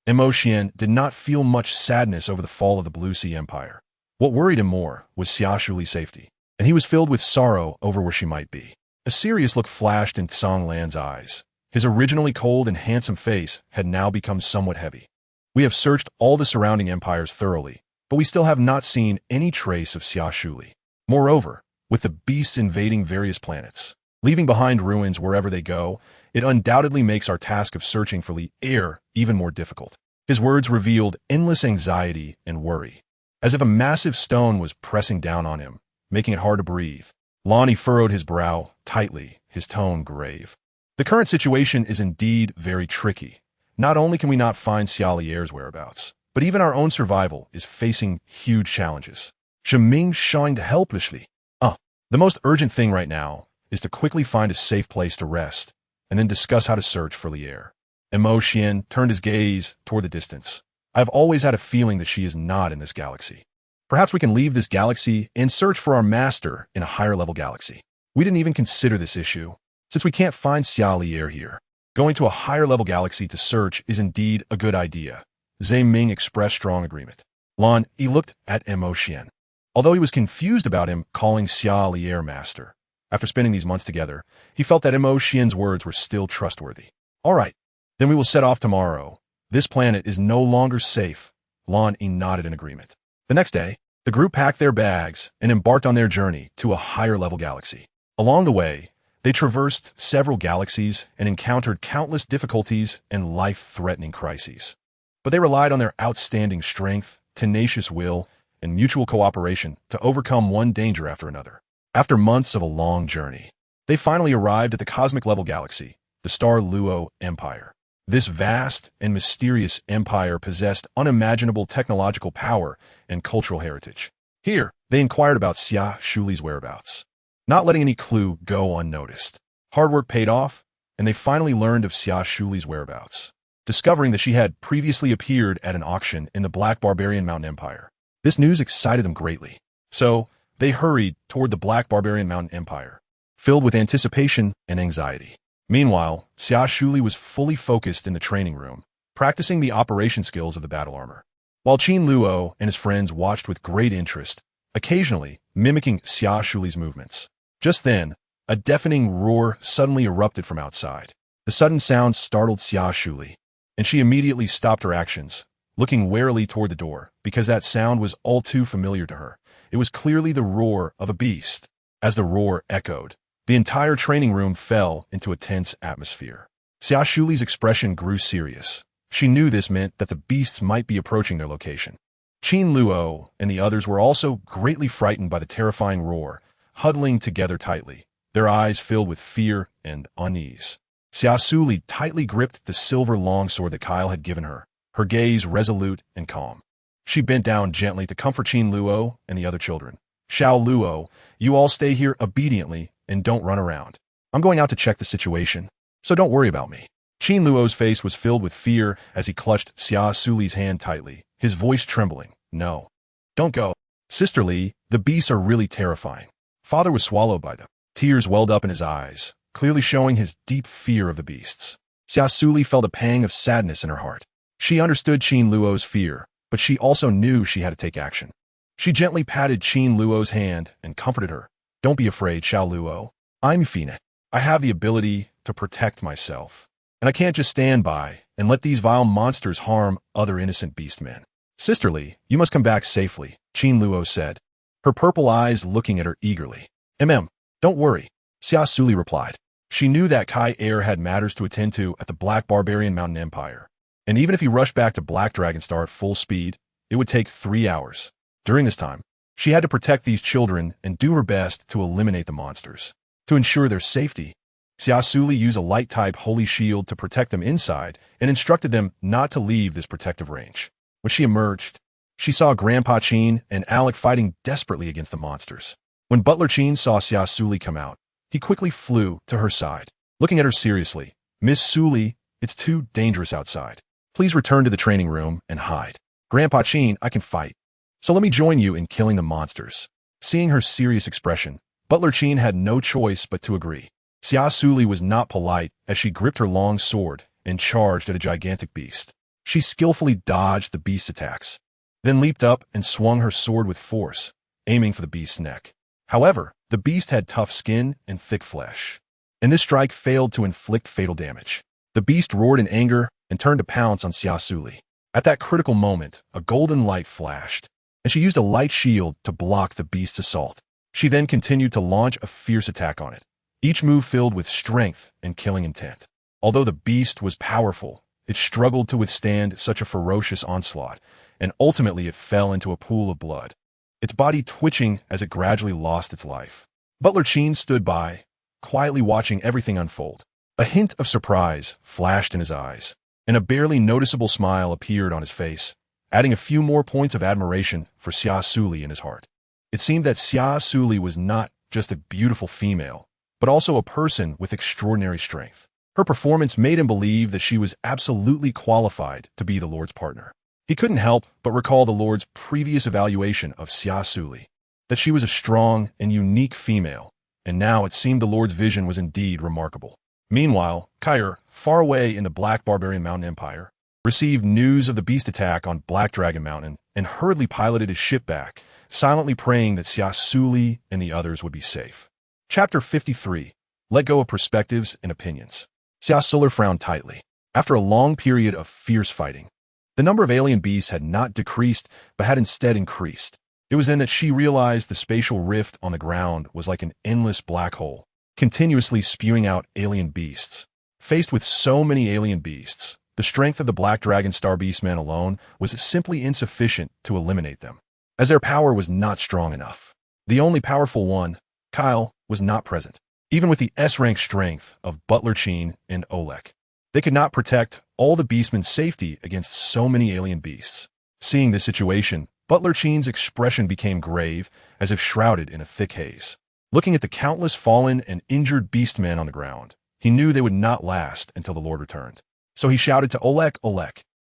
Mo Xian did not feel much sadness over the fall of the Blue Sea Empire. What worried him more was Xia Suli's safety, and he was filled with sorrow over where she might be. A serious look flashed in Song Lan's eyes. His originally cold and handsome face had now become somewhat heavy. We have searched all the surrounding empires thoroughly, but we still have not seen any trace of Xia Suli. Moreover, with the beasts invading various planets, leaving behind ruins wherever they go, it undoubtedly makes our task of searching for Li Er even more difficult. His words revealed endless anxiety and worry, as if a massive stone was pressing down on him, making it hard to breathe. Lan Yi furrowed his brow tightly, his tone grave. The current situation is indeed very tricky. Not only can we not find Xia Lier's whereabouts, but even our own survival is facing huge challenges. Ming shined helplessly. The most urgent thing right now is to quickly find a safe place to rest, and then discuss how to search for Lier. Mo Xian turned his gaze toward the distance. I have always had a feeling that she is not in this galaxy. Perhaps we can leave this galaxy and search for our master in a higher-level galaxy. We didn't even consider this issue, since we can't find Xia Lier here. Going to a higher-level galaxy to search is indeed a good idea. Zhe Ming expressed strong agreement. Lan Yi looked at Mo Xian. Although he was confused about him calling Xia Lier master, after spending these months together, he felt that Mo Xian's words were still trustworthy. All right, then we will set off tomorrow. This planet is no longer safe. Lan Yi nodded in agreement. The next day, the group packed their bags and embarked on their journey to a higher-level galaxy. Along the way, they traversed several galaxies and encountered countless difficulties and life-threatening crises. But they relied on their outstanding strength, tenacious will, and mutual cooperation to overcome one danger after another. After months of a long journey, they finally arrived at the cosmic-level galaxy, the Star Luo Empire. This vast and mysterious empire possessed unimaginable technological power and cultural heritage. Here, they inquired about Xia Suli's whereabouts, not letting any clue go unnoticed. Hard work paid off, and they finally learned of Xia Suli's whereabouts, discovering that she had previously appeared at an auction in the Black Barbarian Mountain Empire. This news excited them greatly, so they hurried toward the Black Barbarian Mountain Empire, filled with anticipation and anxiety. Meanwhile, Xia Suli was fully focused in the training room, practicing the operation skills of the battle armor, while Qin Luo and his friends watched with great interest, occasionally mimicking Xia Suli's movements. Just then, a deafening roar suddenly erupted from outside. The sudden sound startled Xia Suli, and she immediately stopped her actions, looking warily toward the door, because that sound was all too familiar to her. It was clearly the roar of a beast. As the roar echoed, the entire training room fell into a tense atmosphere. Xia Suli's expression grew serious. She knew this meant that the beasts might be approaching their location. Qin Luo and the others were also greatly frightened by the terrifying roar, huddling together tightly, their eyes filled with fear and unease. Xia Suli tightly gripped the silver longsword that Kyle had given her, her gaze resolute and calm. She bent down gently to comfort Qin Luo and the other children. Xiao Luo, you all stay here obediently and don't run around. I'm going out to check the situation, so don't worry about me. Qin Luo's face was filled with fear as he clutched Xia Suli's hand tightly, his voice trembling. No. Don't go. Sister Li, the beasts are really terrifying. Father was swallowed by them. Tears welled up in his eyes, clearly showing his deep fear of the beasts. Xia Suli felt a pang of sadness in her heart. She understood Qin Luo's fear, but she also knew she had to take action. She gently patted Qin Luo's hand and comforted her. Don't be afraid, Xiao Luo. I'm Fina. I have the ability to protect myself. And I can't just stand by and let these vile monsters harm other innocent beastmen. Sister Li, you must come back safely, Qin Luo said, her purple eyes looking at her eagerly. Don't worry, Xia Suli replied. She knew that Kai Air had matters to attend to at the Black Barbarian Mountain Empire. And even if he rushed back to Black Dragon Star at full speed, it would take 3 hours. During this time, she had to protect these children and do her best to eliminate the monsters. To ensure their safety, Xia Suli used a light-type holy shield to protect them inside and instructed them not to leave this protective range. When she emerged, she saw Grandpa Qin and Alec fighting desperately against the monsters. When Butler Qin saw Xia Suli come out, he quickly flew to her side. Looking at her seriously, Miss Suli, it's too dangerous outside. Please return to the training room and hide. Grandpa Qin, I can fight. So let me join you in killing the monsters. Seeing her serious expression, Butler Qin had no choice but to agree. Xia Suli was not polite as she gripped her long sword and charged at a gigantic beast. She skillfully dodged the beast's attacks, then leaped up and swung her sword with force, aiming for the beast's neck. However, the beast had tough skin and thick flesh, and this strike failed to inflict fatal damage. The beast roared in anger and turned to pounce on Xia Suli. At that critical moment, a golden light flashed, and she used a light shield to block the beast's assault. She then continued to launch a fierce attack on it, each move filled with strength and killing intent. Although the beast was powerful, it struggled to withstand such a ferocious onslaught, and ultimately it fell into a pool of blood, its body twitching as it gradually lost its life. Butler Qin stood by, quietly watching everything unfold. A hint of surprise flashed in his eyes, and a barely noticeable smile appeared on his face, adding a few more points of admiration for Xia Suli in his heart. It seemed that Xia Suli was not just a beautiful female, but also a person with extraordinary strength. Her performance made him believe that she was absolutely qualified to be the Lord's partner. He couldn't help but recall the Lord's previous evaluation of Xia Suli, that she was a strong and unique female, and now it seemed the Lord's vision was indeed remarkable. Meanwhile, Kair, far away in the Black Barbarian Mountain Empire, received news of the beast attack on Black Dragon Mountain and hurriedly piloted his ship back, silently praying that Xia Suli and the others would be safe. Chapter 53. Let go of perspectives and opinions. Xia Suli frowned tightly. After a long period of fierce fighting, the number of alien beasts had not decreased, but had instead increased. It was then that she realized the spatial rift on the ground was like an endless black hole, continuously spewing out alien beasts. Faced with so many alien beasts, the strength of the Black Dragon Star Beastman alone was simply insufficient to eliminate them, as their power was not strong enough. The only powerful one, Kyle, was not present. Even with the S-rank strength of Butler Qin and Oleg, they could not protect all the beastmen's safety against so many alien beasts. Seeing this situation, Butler Qin's expression became grave, as if shrouded in a thick haze. Looking at the countless fallen and injured beastmen on the ground, he knew they would not last until the Lord returned. So he shouted to Oleg,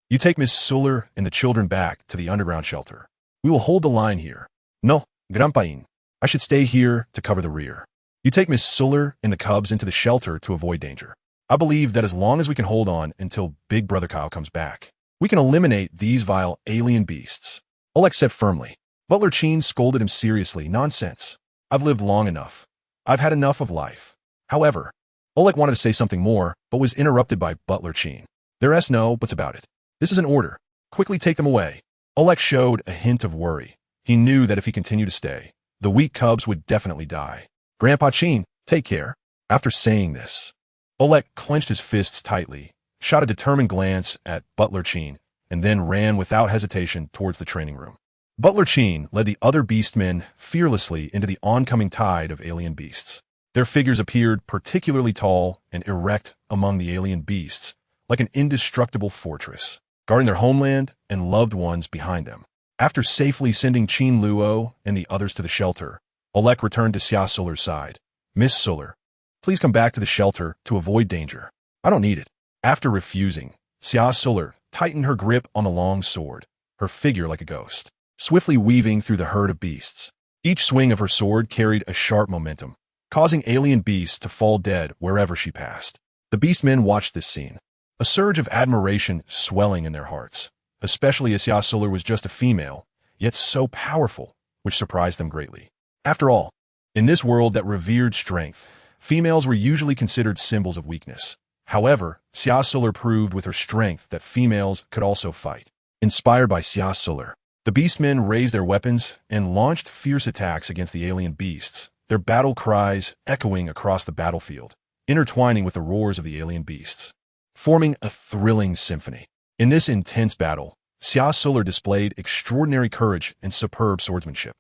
you take Miss Suli and the children back to the underground shelter. We will hold the line here. No, Grandpain, I should stay here to cover the rear. You take Miss Suli and the cubs into the shelter to avoid danger. I believe that as long as we can hold on until Big Brother Kyle comes back, we can eliminate these vile alien beasts. Oleg said firmly. Butler Qin scolded him seriously. Nonsense. I've lived long enough. I've had enough of life. However, Oleg wanted to say something more, but was interrupted by Butler Qin. There's no buts about it. This is an order. Quickly take them away. Oleg showed a hint of worry. He knew that if he continued to stay, the weak cubs would definitely die. Grandpa Qin, take care. After saying this, Oleg clenched his fists tightly, shot a determined glance at Butler Qin, and then ran without hesitation towards the training room. Butler Qin led the other beastmen fearlessly into the oncoming tide of alien beasts. Their figures appeared particularly tall and erect among the alien beasts, like an indestructible fortress, guarding their homeland and loved ones behind them. After safely sending Qin Luo and the others to the shelter, Oleg returned to Xia Suli's side. Miss Suli, please come back to the shelter to avoid danger. I don't need it. After refusing, Xia Suli tightened her grip on the long sword, her figure like a ghost, swiftly weaving through the herd of beasts. Each swing of her sword carried a sharp momentum, causing alien beasts to fall dead wherever she passed. The beastmen watched this scene, a surge of admiration swelling in their hearts, especially as Xia Suli was just a female, yet so powerful, which surprised them greatly. After all, in this world that revered strength, females were usually considered symbols of weakness. However, Xia Suli proved with her strength that females could also fight. Inspired by Xia Suli, the beastmen raised their weapons and launched fierce attacks against the alien beasts, their battle cries echoing across the battlefield, intertwining with the roars of the alien beasts, forming a thrilling symphony. In this intense battle, Xia Suli displayed extraordinary courage and superb swordsmanship.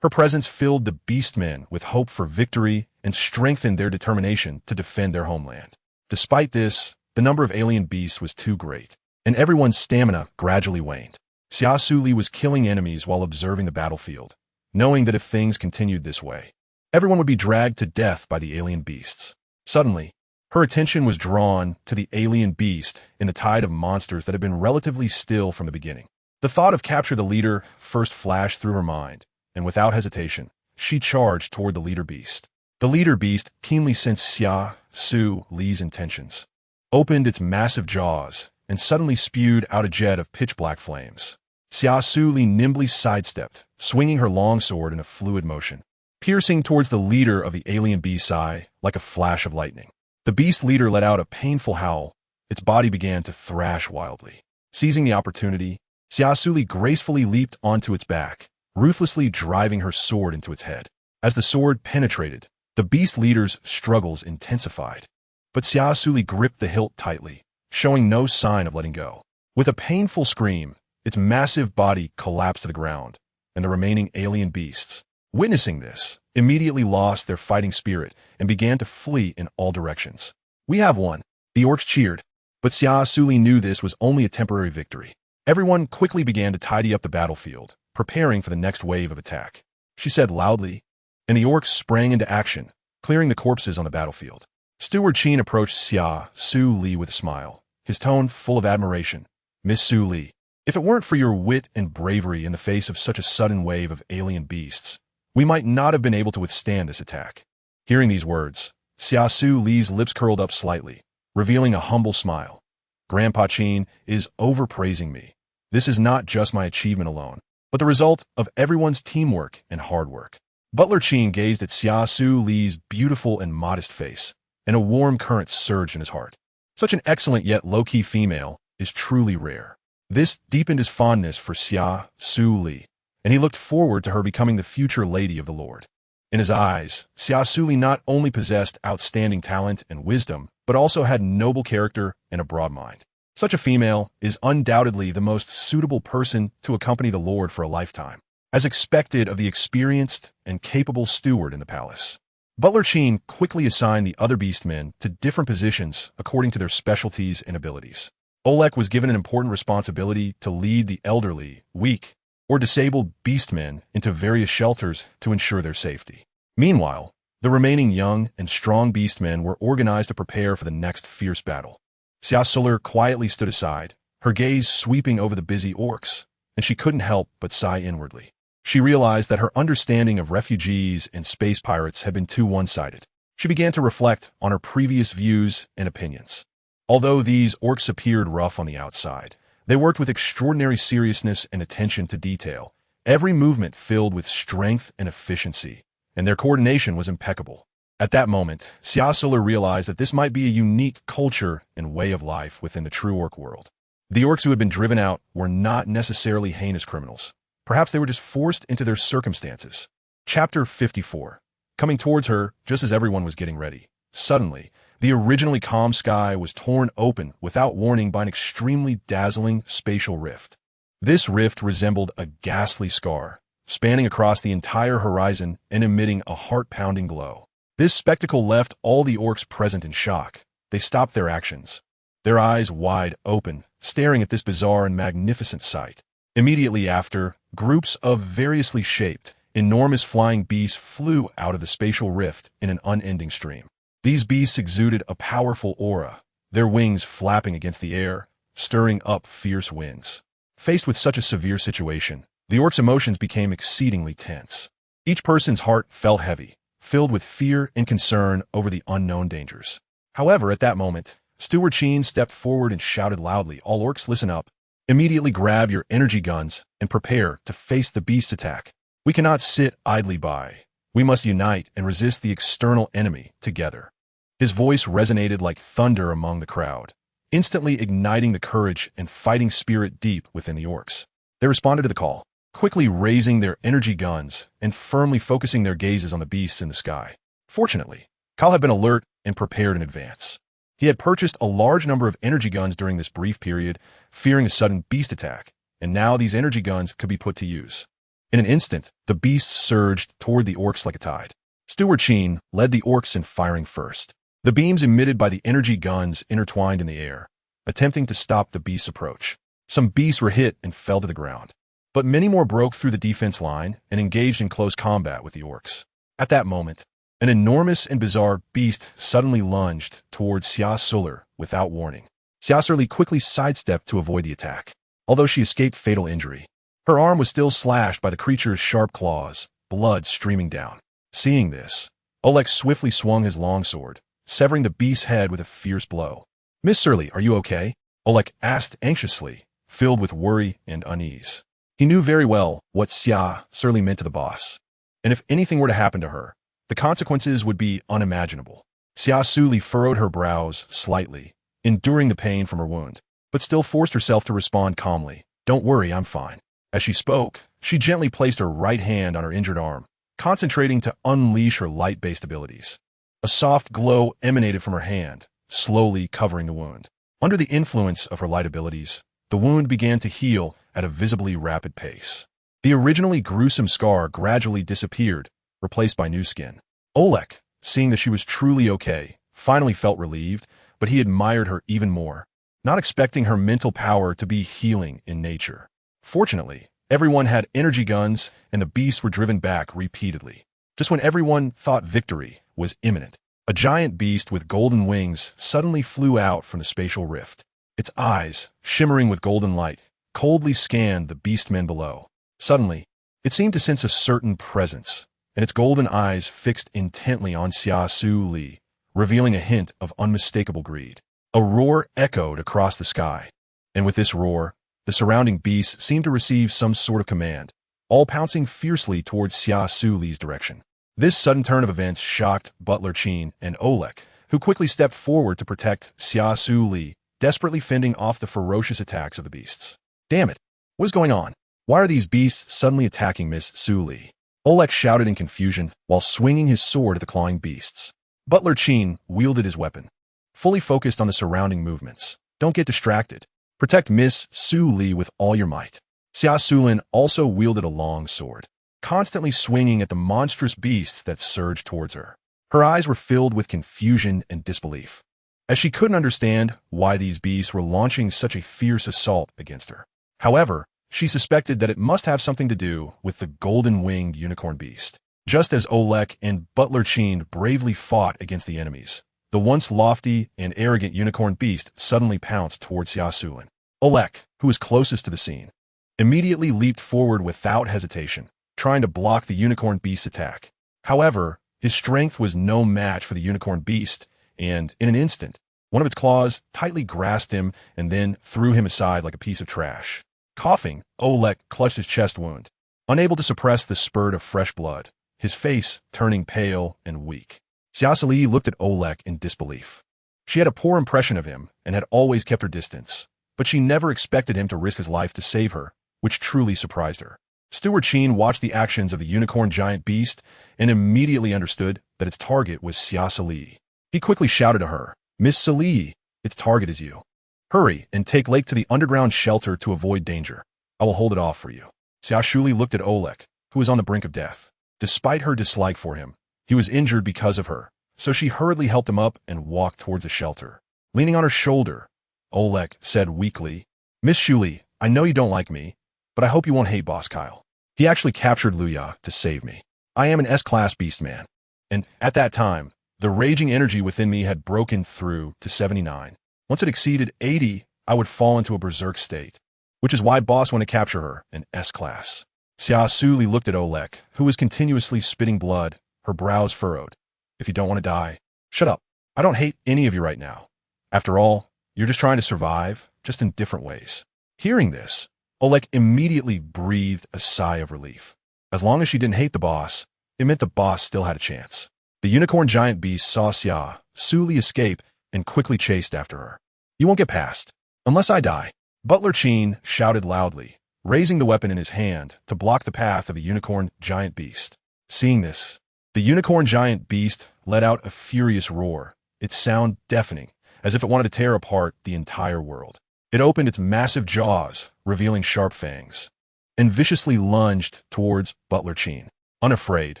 Her presence filled the beastmen with hope for victory and strengthened their determination to defend their homeland. Despite this, the number of alien beasts was too great, and everyone's stamina gradually waned. Xia Suli was killing enemies while observing the battlefield, knowing that if things continued this way, everyone would be dragged to death by the alien beasts. Suddenly, her attention was drawn to the alien beast in the tide of monsters that had been relatively still from the beginning. The thought of capture the leader first flashed through her mind, and without hesitation, she charged toward the leader beast. The leader beast keenly sensed Xia Suli's intentions, opened its massive jaws, and suddenly spewed out a jet of pitch-black flames. Xia Suli nimbly sidestepped, swinging her longsword in a fluid motion, piercing towards the leader of the alien beast's eye like a flash of lightning. The beast leader let out a painful howl. Its body began to thrash wildly. Seizing the opportunity, Xia Suli gracefully leaped onto its back, ruthlessly driving her sword into its head. As the sword penetrated, the beast leader's struggles intensified. But Xia Suli gripped the hilt tightly, showing no sign of letting go. With a painful scream, its massive body collapsed to the ground, and the remaining alien beasts, witnessing this, immediately lost their fighting spirit and began to flee in all directions. "We have won," the orcs cheered, but Xia Suli knew this was only a temporary victory. Everyone quickly began to tidy up the battlefield, preparing for the next wave of attack. She said loudly, and the orcs sprang into action, clearing the corpses on the battlefield. Steward Qin approached Xia Suli with a smile, his tone full of admiration. "Miss Suli, if it weren't for your wit and bravery in the face of such a sudden wave of alien beasts, we might not have been able to withstand this attack." Hearing these words, Xia Suli's lips curled up slightly, revealing a humble smile. "Grandpa Qin is overpraising me. This is not just my achievement alone, but the result of everyone's teamwork and hard work." Butler Qin gazed at Xia Suli's beautiful and modest face, and a warm current surged in his heart. Such an excellent yet low-key female is truly rare. This deepened his fondness for Xia Suli, and he looked forward to her becoming the future lady of the Lord. In his eyes, Xia Suli not only possessed outstanding talent and wisdom, but also had noble character and a broad mind. Such a female is undoubtedly the most suitable person to accompany the Lord for a lifetime, as expected of the experienced and capable steward in the palace. Butler Qin quickly assigned the other beastmen to different positions according to their specialties and abilities. Oleg was given an important responsibility to lead the elderly, weak, or disabled beastmen into various shelters to ensure their safety. Meanwhile, the remaining young and strong beastmen were organized to prepare for the next fierce battle. Xia Suli quietly stood aside, her gaze sweeping over the busy orcs, and she couldn't help but sigh inwardly. She realized that her understanding of refugees and space pirates had been too one-sided. She began to reflect on her previous views and opinions. Although these orcs appeared rough on the outside, they worked with extraordinary seriousness and attention to detail, every movement filled with strength and efficiency, and their coordination was impeccable. At that moment, Xia Suli realized that this might be a unique culture and way of life within the true orc world. The orcs who had been driven out were not necessarily heinous criminals. Perhaps they were just forced into their circumstances. Chapter 54. Coming towards her, just as everyone was getting ready, suddenly, the originally calm sky was torn open without warning by an extremely dazzling spatial rift. This rift resembled a ghastly scar, spanning across the entire horizon and emitting a heart-pounding glow. This spectacle left all the orcs present in shock. They stopped their actions, their eyes wide open, staring at this bizarre and magnificent sight. Immediately after, groups of variously shaped, enormous flying beasts flew out of the spatial rift in an unending stream. These beasts exuded a powerful aura, their wings flapping against the air, stirring up fierce winds. Faced with such a severe situation, the orcs' emotions became exceedingly tense. Each person's heart felt heavy, filled with fear and concern over the unknown dangers. However, at that moment, Steward Sheen stepped forward and shouted loudly, "All orcs, listen up. Immediately grab your energy guns and prepare to face the beast's attack. We cannot sit idly by. We must unite and resist the external enemy together." His voice resonated like thunder among the crowd, instantly igniting the courage and fighting spirit deep within the orcs. They responded to the call, quickly raising their energy guns and firmly focusing their gazes on the beasts in the sky. Fortunately, Kyle had been alert and prepared in advance. He had purchased a large number of energy guns during this brief period, fearing a sudden beast attack, and now these energy guns could be put to use. In an instant, the beasts surged toward the orcs like a tide. Steward Sheen led the orcs in firing first. The beams emitted by the energy guns intertwined in the air, attempting to stop the beast's approach. Some beasts were hit and fell to the ground, but many more broke through the defense line and engaged in close combat with the orcs. At that moment, an enormous and bizarre beast suddenly lunged towards Xia Suli without warning. Xia Suli quickly sidestepped to avoid the attack. Although she escaped fatal injury, her arm was still slashed by the creature's sharp claws, blood streaming down. Seeing this, Oleg swiftly swung his longsword, severing the beast's head with a fierce blow. "Miss Suli, are you okay?" Oleg asked anxiously, filled with worry and unease. He knew very well what Xia Suli meant to the boss, and if anything were to happen to her, the consequences would be unimaginable. Xia Suli furrowed her brows slightly, enduring the pain from her wound, but still forced herself to respond calmly. "Don't worry, I'm fine." As she spoke, she gently placed her right hand on her injured arm, concentrating to unleash her light-based abilities. A soft glow emanated from her hand, slowly covering the wound. Under the influence of her light abilities, the wound began to heal at a visibly rapid pace. The originally gruesome scar gradually disappeared, replaced by new skin. Oleg, seeing that she was truly okay, finally felt relieved, but he admired her even more, not expecting her mental power to be healing in nature. Fortunately, everyone had energy guns and the beasts were driven back repeatedly. Just when everyone thought victory was imminent, a giant beast with golden wings suddenly flew out from the spatial rift. Its eyes, shimmering with golden light, coldly scanned the beastmen below. Suddenly, it seemed to sense a certain presence, and its golden eyes fixed intently on Xia Suli, revealing a hint of unmistakable greed. A roar echoed across the sky, and with this roar, the surrounding beasts seemed to receive some sort of command, all pouncing fiercely towards Xia Suli's direction. This sudden turn of events shocked Butler Sheen and Oleg, who quickly stepped forward to protect Xia Suli, desperately fending off the ferocious attacks of the beasts. "Damn it! What is going on? Why are these beasts suddenly attacking Miss Suli?" Oleg shouted in confusion while swinging his sword at the clawing beasts. Butler Sheen wielded his weapon, fully focused on the surrounding movements. "Don't get distracted. Protect Miss Suli with all your might." Xia Suli also wielded a long sword, constantly swinging at the monstrous beasts that surged towards her. Her eyes were filled with confusion and disbelief, as she couldn't understand why these beasts were launching such a fierce assault against her. However, she suspected that it must have something to do with the golden-winged unicorn beast. Just as Oleg and Butler Sheen bravely fought against the enemies, the once lofty and arrogant unicorn beast suddenly pounced towards Xia Suli. Oleg, who was closest to the scene, immediately leaped forward without hesitation, trying to block the unicorn beast's attack. However, his strength was no match for the unicorn beast, and in an instant, one of its claws tightly grasped him and then threw him aside like a piece of trash. Coughing, Oleg clutched his chest wound, unable to suppress the spurt of fresh blood, his face turning pale and weak. Xia Suli looked at Oleg in disbelief. She had a poor impression of him and had always kept her distance, but she never expected him to risk his life to save her, which truly surprised her. Steward Sheen watched the actions of the unicorn giant beast and immediately understood that its target was Xia Suli. He quickly shouted to her, "Miss Suli, its target is you. Hurry and take Lake to the underground shelter to avoid danger. I will hold it off for you." Xia Suli looked at Oleg, who was on the brink of death. Despite her dislike for him, he was injured because of her, so she hurriedly helped him up and walked towards the shelter. Leaning on her shoulder, Oleg said weakly, "Miss Suli, I know you don't like me, but I hope you won't hate Boss Kyle. He actually captured Luya to save me. I am an S-class beastman." And at that time, the raging energy within me had broken through to 79. Once it exceeded 80, I would fall into a berserk state, which is why boss wanted to capture her in S-class. Xia Suli looked at Olek, who was continuously spitting blood, her brows furrowed. If you don't want to die, shut up. I don't hate any of you right now. After all, you're just trying to survive, just in different ways. Hearing this, Olek immediately breathed a sigh of relief. As long as she didn't hate the boss, it meant the boss still had a chance. The unicorn giant beast saw Xia Suli escape and quickly chased after her. You won't get past, unless I die. Butler Chin shouted loudly, raising the weapon in his hand to block the path of the unicorn giant beast. Seeing this, the unicorn giant beast let out a furious roar, its sound deafening, as if it wanted to tear apart the entire world. It opened its massive jaws, revealing sharp fangs, and viciously lunged towards Butler Chin. Unafraid,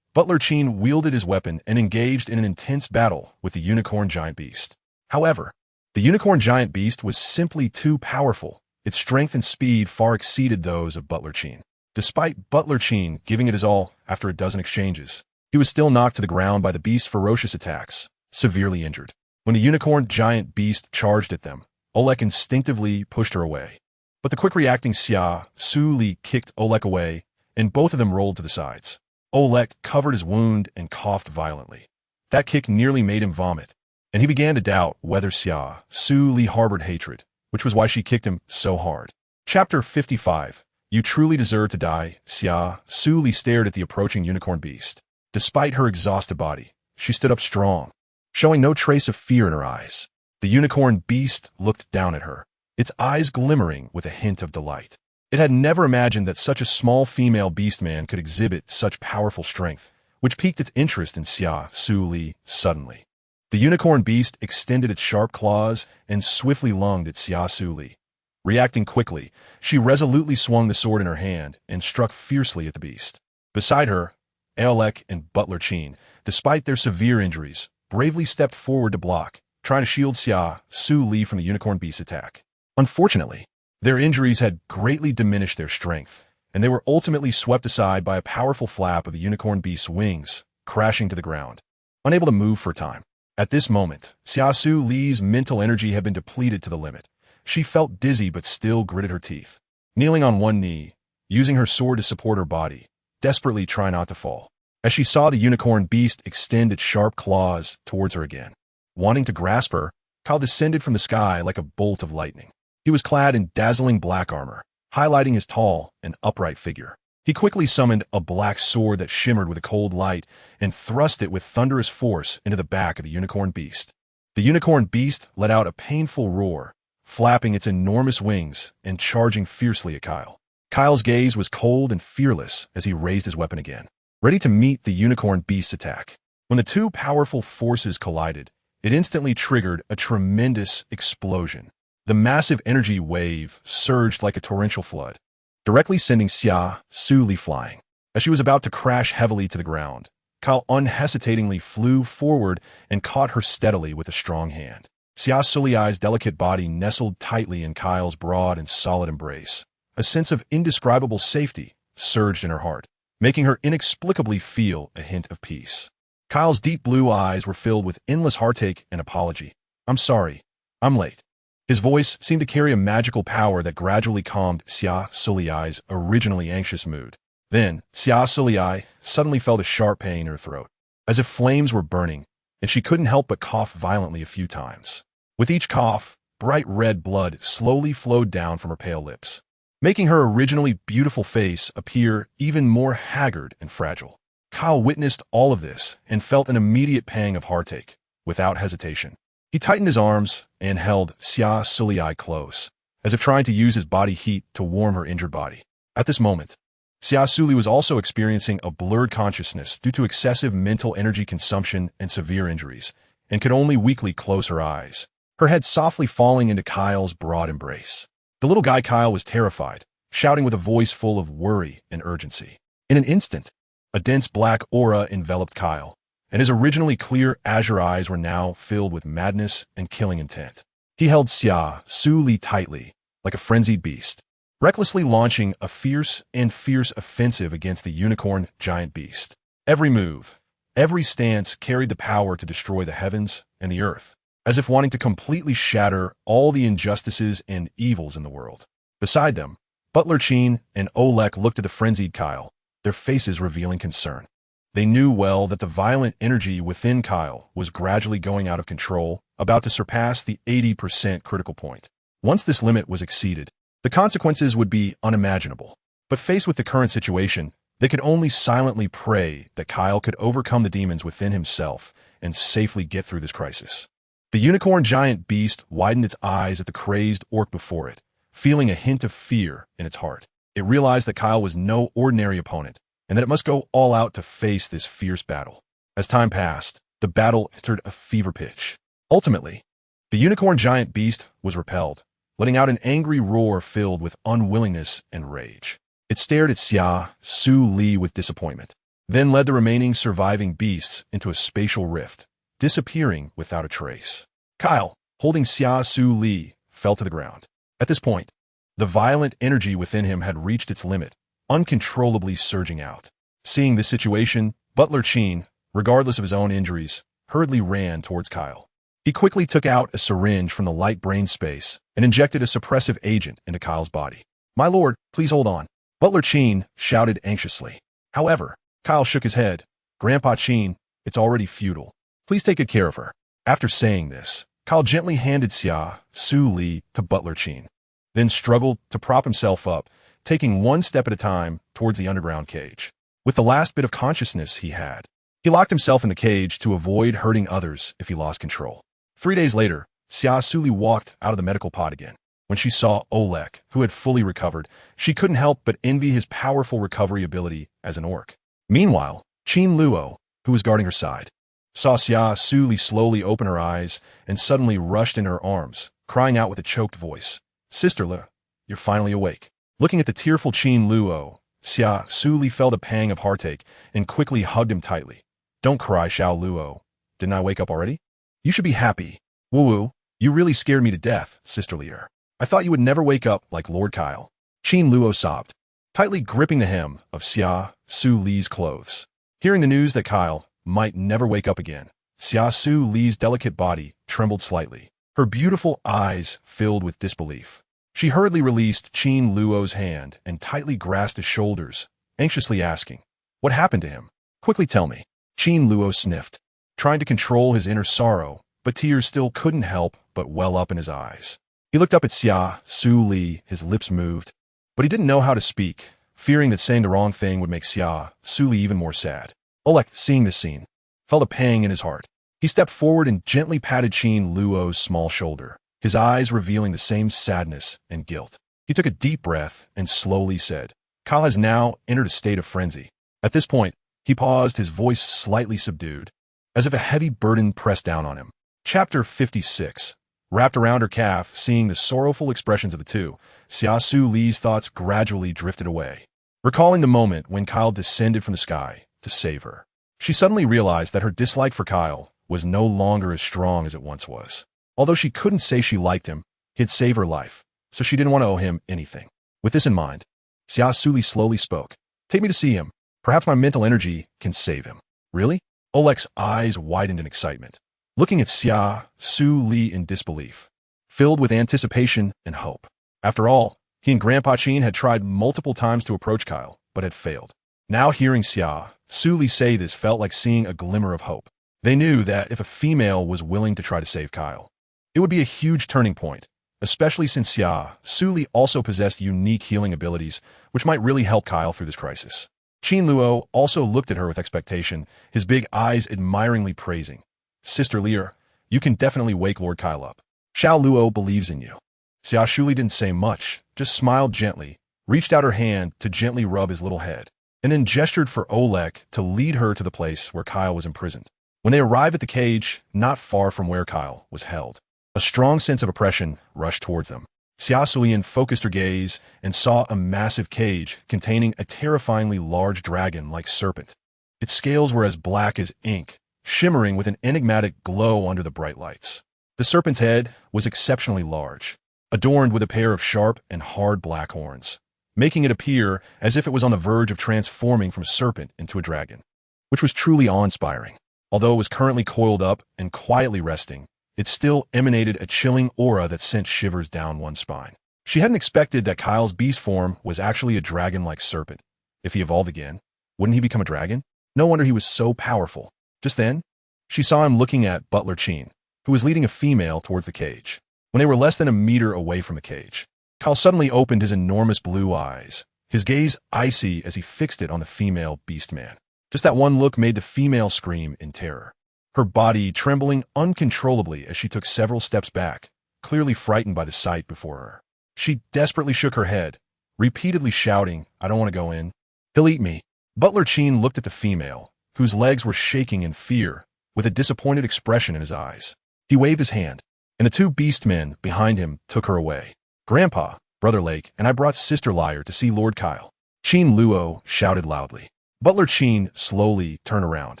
Butler Chin wielded his weapon and engaged in an intense battle with the unicorn giant beast. However, the unicorn giant beast was simply too powerful. Its strength and speed far exceeded those of Butler Chin. Despite Butler Chin giving it his all after a dozen exchanges, he was still knocked to the ground by the beast's ferocious attacks, severely injured. When the unicorn giant beast charged at them, Olek instinctively pushed her away. But the quick-reacting Xia Suli kicked Olek away, and both of them rolled to the sides. Olek covered his wound and coughed violently. That kick nearly made him vomit, and he began to doubt whether Xia Suli harbored hatred, which was why she kicked him so hard. Chapter 55. You truly deserve to die. Xia Suli stared at the approaching unicorn beast. Despite her exhausted body, she stood up strong, showing no trace of fear in her eyes. The unicorn beast looked down at her, its eyes glimmering with a hint of delight. It had never imagined that such a small female beastman could exhibit such powerful strength, which piqued its interest in Xia Suli suddenly. The unicorn beast extended its sharp claws and swiftly lunged at Xia Suli. Reacting quickly, she resolutely swung the sword in her hand and struck fiercely at the beast. Beside her, Olek and Butler Chin, despite their severe injuries, bravely stepped forward to block, trying to shield Xia Suli from the unicorn beast's attack. Unfortunately, their injuries had greatly diminished their strength, and they were ultimately swept aside by a powerful flap of the unicorn beast's wings, crashing to the ground, unable to move for a time. At this moment, Xia Suli's mental energy had been depleted to the limit. She felt dizzy but still gritted her teeth. Kneeling on one knee, using her sword to support her body, desperately trying not to fall, as she saw the unicorn beast extend its sharp claws towards her again. Wanting to grasp her, Kyle descended from the sky like a bolt of lightning. He was clad in dazzling black armor, highlighting his tall and upright figure. He quickly summoned a black sword that shimmered with a cold light and thrust it with thunderous force into the back of the unicorn beast. The unicorn beast let out a painful roar, flapping its enormous wings and charging fiercely at Kyle. Kyle's gaze was cold and fearless as he raised his weapon again, ready to meet the unicorn beast's attack. When the two powerful forces collided, it instantly triggered a tremendous explosion. The massive energy wave surged like a torrential flood, directly sending Xia Suli flying. As she was about to crash heavily to the ground, Kyle unhesitatingly flew forward and caught her steadily with a strong hand. Xia Suli's delicate body nestled tightly in Kyle's broad and solid embrace. A sense of indescribable safety surged in her heart, making her inexplicably feel a hint of peace. Kyle's deep blue eyes were filled with endless heartache and apology. I'm sorry. I'm late. His voice seemed to carry a magical power that gradually calmed Xia Suli's originally anxious mood. Then, Xia Suli suddenly felt a sharp pain in her throat, as if flames were burning, and she couldn't help but cough violently a few times. With each cough, bright red blood slowly flowed down from her pale lips, making her originally beautiful face appear even more haggard and fragile. Kyle witnessed all of this and felt an immediate pang of heartache, without hesitation. He tightened his arms and held Xia Suli close, as if trying to use his body heat to warm her injured body. At this moment, Xia Suli was also experiencing a blurred consciousness due to excessive mental energy consumption and severe injuries, and could only weakly close her eyes, her head softly falling into Kyle's broad embrace. The little guy Kyle was terrified, shouting with a voice full of worry and urgency. In an instant, a dense black aura enveloped Kyle, and his originally clear azure eyes were now filled with madness and killing intent. He held Xia Suli tightly, like a frenzied beast, recklessly launching a fierce offensive against the unicorn giant beast. Every move, every stance carried the power to destroy the heavens and the earth. as if wanting to completely shatter all the injustices and evils in the world. Beside them, Butler Chin and Oleg looked at the frenzied Kyle, their faces revealing concern. They knew well that the violent energy within Kyle was gradually going out of control, about to surpass the 80% critical point. Once this limit was exceeded, the consequences would be unimaginable. But faced with the current situation, they could only silently pray that Kyle could overcome the demons within himself and safely get through this crisis. The unicorn giant beast widened its eyes at the crazed orc before it, feeling a hint of fear in its heart. It realized that Kyle was no ordinary opponent, and that it must go all out to face this fierce battle. As time passed, the battle entered a fever pitch. Ultimately, the unicorn giant beast was repelled, letting out an angry roar filled with unwillingness and rage. It stared at Xia Suli with disappointment, then led the remaining surviving beasts into a spatial rift, disappearing without a trace. Kyle, holding Xia Suli, fell to the ground. At this point, the violent energy within him had reached its limit, uncontrollably surging out. Seeing this situation, Butler Chin, regardless of his own injuries, hurriedly ran towards Kyle. He quickly took out a syringe from the light brain space and injected a suppressive agent into Kyle's body. "My lord, please hold on," Butler Chin shouted anxiously. However, Kyle shook his head. "Grandpa Chin, it's already futile. Please take good care of her." After saying this, Kyle gently handed Xia Suli to Butler Chin, then struggled to prop himself up, taking one step at a time towards the underground cage. With the last bit of consciousness he had, he locked himself in the cage to avoid hurting others if he lost control. 3 days later, Xia Suli walked out of the medical pod again. When she saw Oleg, who had fully recovered, she couldn't help but envy his powerful recovery ability as an orc. Meanwhile, Qin Luo, who was guarding her side, saw Xia Suli slowly open her eyes and suddenly rushed in her arms, crying out with a choked voice, "Sister Lu, you're finally awake." Looking at the tearful Qin Luo, Xia Suli felt a pang of heartache and quickly hugged him tightly. "Don't cry, Xiao Luo. Didn't I wake up already? You should be happy. Woo-woo, you really scared me to death, Sister Lear. I thought you would never wake up like Lord Kyle." Qin Luo sobbed, tightly gripping the hem of Xia Suli's clothes. Hearing the news that Kyle might never wake up again, Xia Suli's delicate body trembled slightly, her beautiful eyes filled with disbelief. She hurriedly released Qin Luo's hand and tightly grasped his shoulders, anxiously asking, "What happened to him? Quickly tell me." Qin Luo sniffed, trying to control his inner sorrow, but tears still couldn't help but well up in his eyes. He looked up at Xia Suli, his lips moved, but he didn't know how to speak, fearing that saying the wrong thing would make Xia Suli even more sad. Oleg, seeing this scene, felt a pang in his heart. He stepped forward and gently patted Qin Luo's small shoulder, his eyes revealing the same sadness and guilt. He took a deep breath and slowly said, "Kyle has now entered a state of frenzy." At this point, he paused, his voice slightly subdued, as if a heavy burden pressed down on him. Chapter 56. Wrapped around her calf, seeing the sorrowful expressions of the two, Xia Suli's thoughts gradually drifted away. Recalling the moment when Kyle descended from the sky to save her, she suddenly realized that her dislike for Kyle was no longer as strong as it once was. Although she couldn't say she liked him, he'd saved her life, so she didn't want to owe him anything. With this in mind, Xia Suli slowly spoke. "Take me to see him. Perhaps my mental energy can save him." "Really?" Oleg's eyes widened in excitement, looking at Xia Suli in disbelief, filled with anticipation and hope. After all, he and Grandpa Chin had tried multiple times to approach Kyle, but had failed. Now hearing Xia Suli say this felt like seeing a glimmer of hope. They knew that if a female was willing to try to save Kyle, it would be a huge turning point, especially since Xia Suli also possessed unique healing abilities, which might really help Kyle through this crisis. Qin Luo also looked at her with expectation, his big eyes admiringly praising. "Sister Lear, you can definitely wake Lord Kyle up. Xiao Luo believes in you." Xia Suli didn't say much, just smiled gently, reached out her hand to gently rub his little head, and then gestured for Oleg to lead her to the place where Kyle was imprisoned. When they arrived at the cage, not far from where Kyle was held, a strong sense of oppression rushed towards them. Xia Suli focused her gaze and saw a massive cage containing a terrifyingly large dragon-like serpent. Its scales were as black as ink, shimmering with an enigmatic glow under the bright lights. The serpent's head was exceptionally large, adorned with a pair of sharp and hard black horns, making it appear as if it was on the verge of transforming from a serpent into a dragon, which was truly awe-inspiring. Although it was currently coiled up and quietly resting, it still emanated a chilling aura that sent shivers down one's spine. She hadn't expected that Kyle's beast form was actually a dragon-like serpent. If he evolved again, wouldn't he become a dragon? No wonder he was so powerful. Just then, she saw him looking at Butler Chin, who was leading a female towards the cage. When they were less than a meter away from the cage, Kyle suddenly opened his enormous blue eyes, his gaze icy as he fixed it on the female beastman. Just that one look made the female scream in terror, her body trembling uncontrollably as she took several steps back, clearly frightened by the sight before her. She desperately shook her head, repeatedly shouting, "I don't want to go in. He'll eat me." Butler Chin looked at the female, whose legs were shaking in fear, with a disappointed expression in his eyes. He waved his hand, and the two beastmen behind him took her away. "Grandpa, Brother Lake, and I brought Sister Liar to see Lord Kyle," Chin Luo shouted loudly. Butler Chin slowly turned around,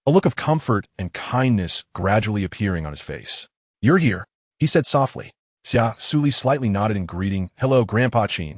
a look of comfort and kindness gradually appearing on his face. "You're here," he said softly. Xia Suli slightly nodded in greeting. "Hello, Grandpa Chin."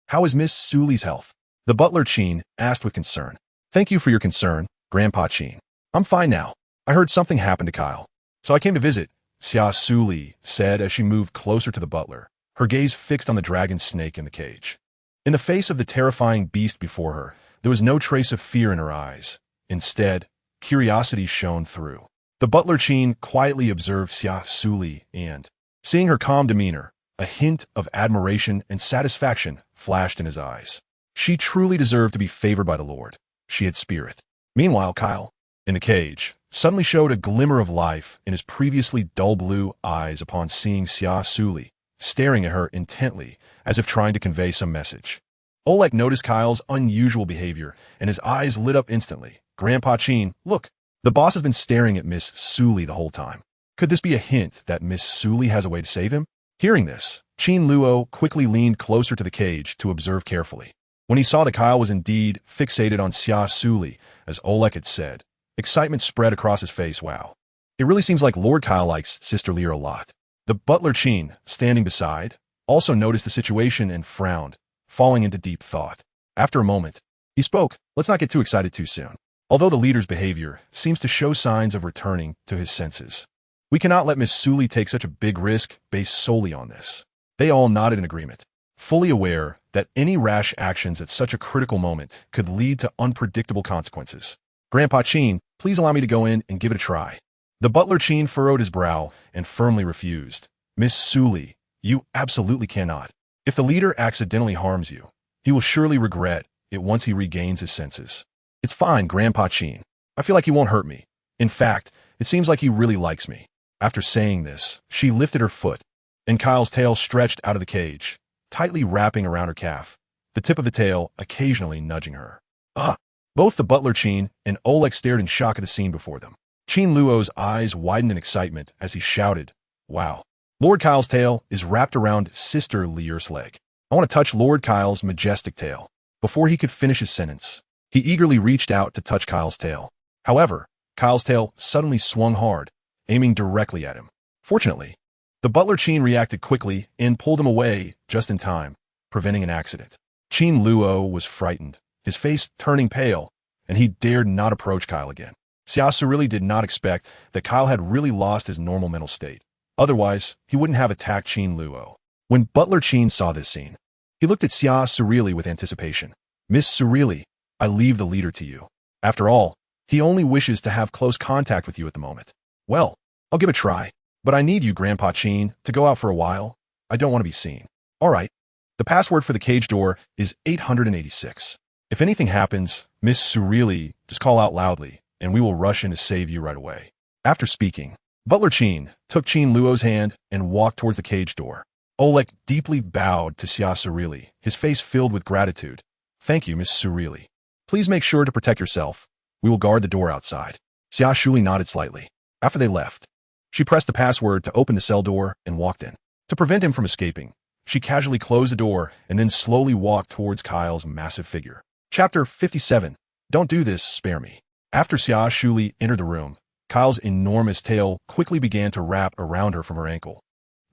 How is Miss Suli's health?" the Butler Chin asked with concern. "Thank you for your concern, Grandpa Chin. I'm fine now. I heard something happened to Kyle, so I came to visit," Xia Suli said as she moved closer to the butler, her gaze fixed on the dragon snake in the cage. In the face of the terrifying beast before her, there was no trace of fear in her eyes. Instead, curiosity shone through. The Butler Chin quietly observed Xia Suli and, seeing her calm demeanor, a hint of admiration and satisfaction flashed in his eyes. She truly deserved to be favored by the Lord. She had spirit. Meanwhile, Kyle, in the cage, suddenly showed a glimmer of life in his previously dull blue eyes upon seeing Xia Suli, staring at her intently, as if trying to convey some message. Oleg noticed Kyle's unusual behavior, and his eyes lit up instantly. "Grandpa Chin, look, the boss has been staring at Miss Suli the whole time. Could this be a hint that Miss Suli has a way to save him?" Hearing this, Chin Luo quickly leaned closer to the cage to observe carefully. When he saw that Kyle was indeed fixated on Xia Suli, as Oleg had said, excitement spread across his face. "Wow. It really seems like Lord Kyle likes Sister Lear a lot." The Butler Chin, standing beside, also noticed the situation and frowned, falling into deep thought. After a moment, he spoke. "Let's not get too excited too soon. Although the leader's behavior seems to show signs of returning to his senses, we cannot let Miss Suli take such a big risk based solely on this." They all nodded in agreement, fully aware that any rash actions at such a critical moment could lead to unpredictable consequences. "Grandpa Chin, please allow me to go in and give it a try." The Butler Chin furrowed his brow and firmly refused. "Miss Suli, you absolutely cannot. If the leader accidentally harms you, he will surely regret it once he regains his senses." "It's fine, Grandpa Chin. I feel like he won't hurt me. In fact, it seems like he really likes me." After saying this, she lifted her foot, and Kyle's tail stretched out of the cage, tightly wrapping around her calf, the tip of the tail occasionally nudging her. "Ah!" Both the Butler Chin and Oleg stared in shock at the scene before them. Chin Luo's eyes widened in excitement as he shouted, "Wow. Lord Kyle's tail is wrapped around Sister Lear's leg. I want to touch Lord Kyle's majestic tail." Before he could finish his sentence, he eagerly reached out to touch Kyle's tail. However, Kyle's tail suddenly swung hard, aiming directly at him. Fortunately, the Butler Chin reacted quickly and pulled him away just in time, preventing an accident. Chin Luo was frightened, his face turning pale, and he dared not approach Kyle again. Xia Suli did not expect that Kyle had really lost his normal mental state. Otherwise, he wouldn't have attacked Chin Luo. When Butler Chin saw this scene, he looked at Xia Suli with anticipation. "Miss Suli, I leave the leader to you. After all, he only wishes to have close contact with you at the moment." "Well, I'll give it a try, but I need you, Grandpa Chin, to go out for a while. I don't want to be seen." "All right. The password for the cage door is 886. If anything happens, Miss Suli, just call out loudly, and we will rush in to save you right away." After speaking, Butler Chin took Chin Luo's hand and walked towards the cage door. Oleg deeply bowed to Xia Suli, his face filled with gratitude. "Thank you, Miss Suli. Please make sure to protect yourself. We will guard the door outside." Xia Suli nodded slightly. After they left, she pressed the password to open the cell door and walked in. To prevent him from escaping, she casually closed the door and then slowly walked towards Kyle's massive figure. Chapter 57. Don't do this, spare me. After Xia Suli entered the room, Kyle's enormous tail quickly began to wrap around her from her ankle,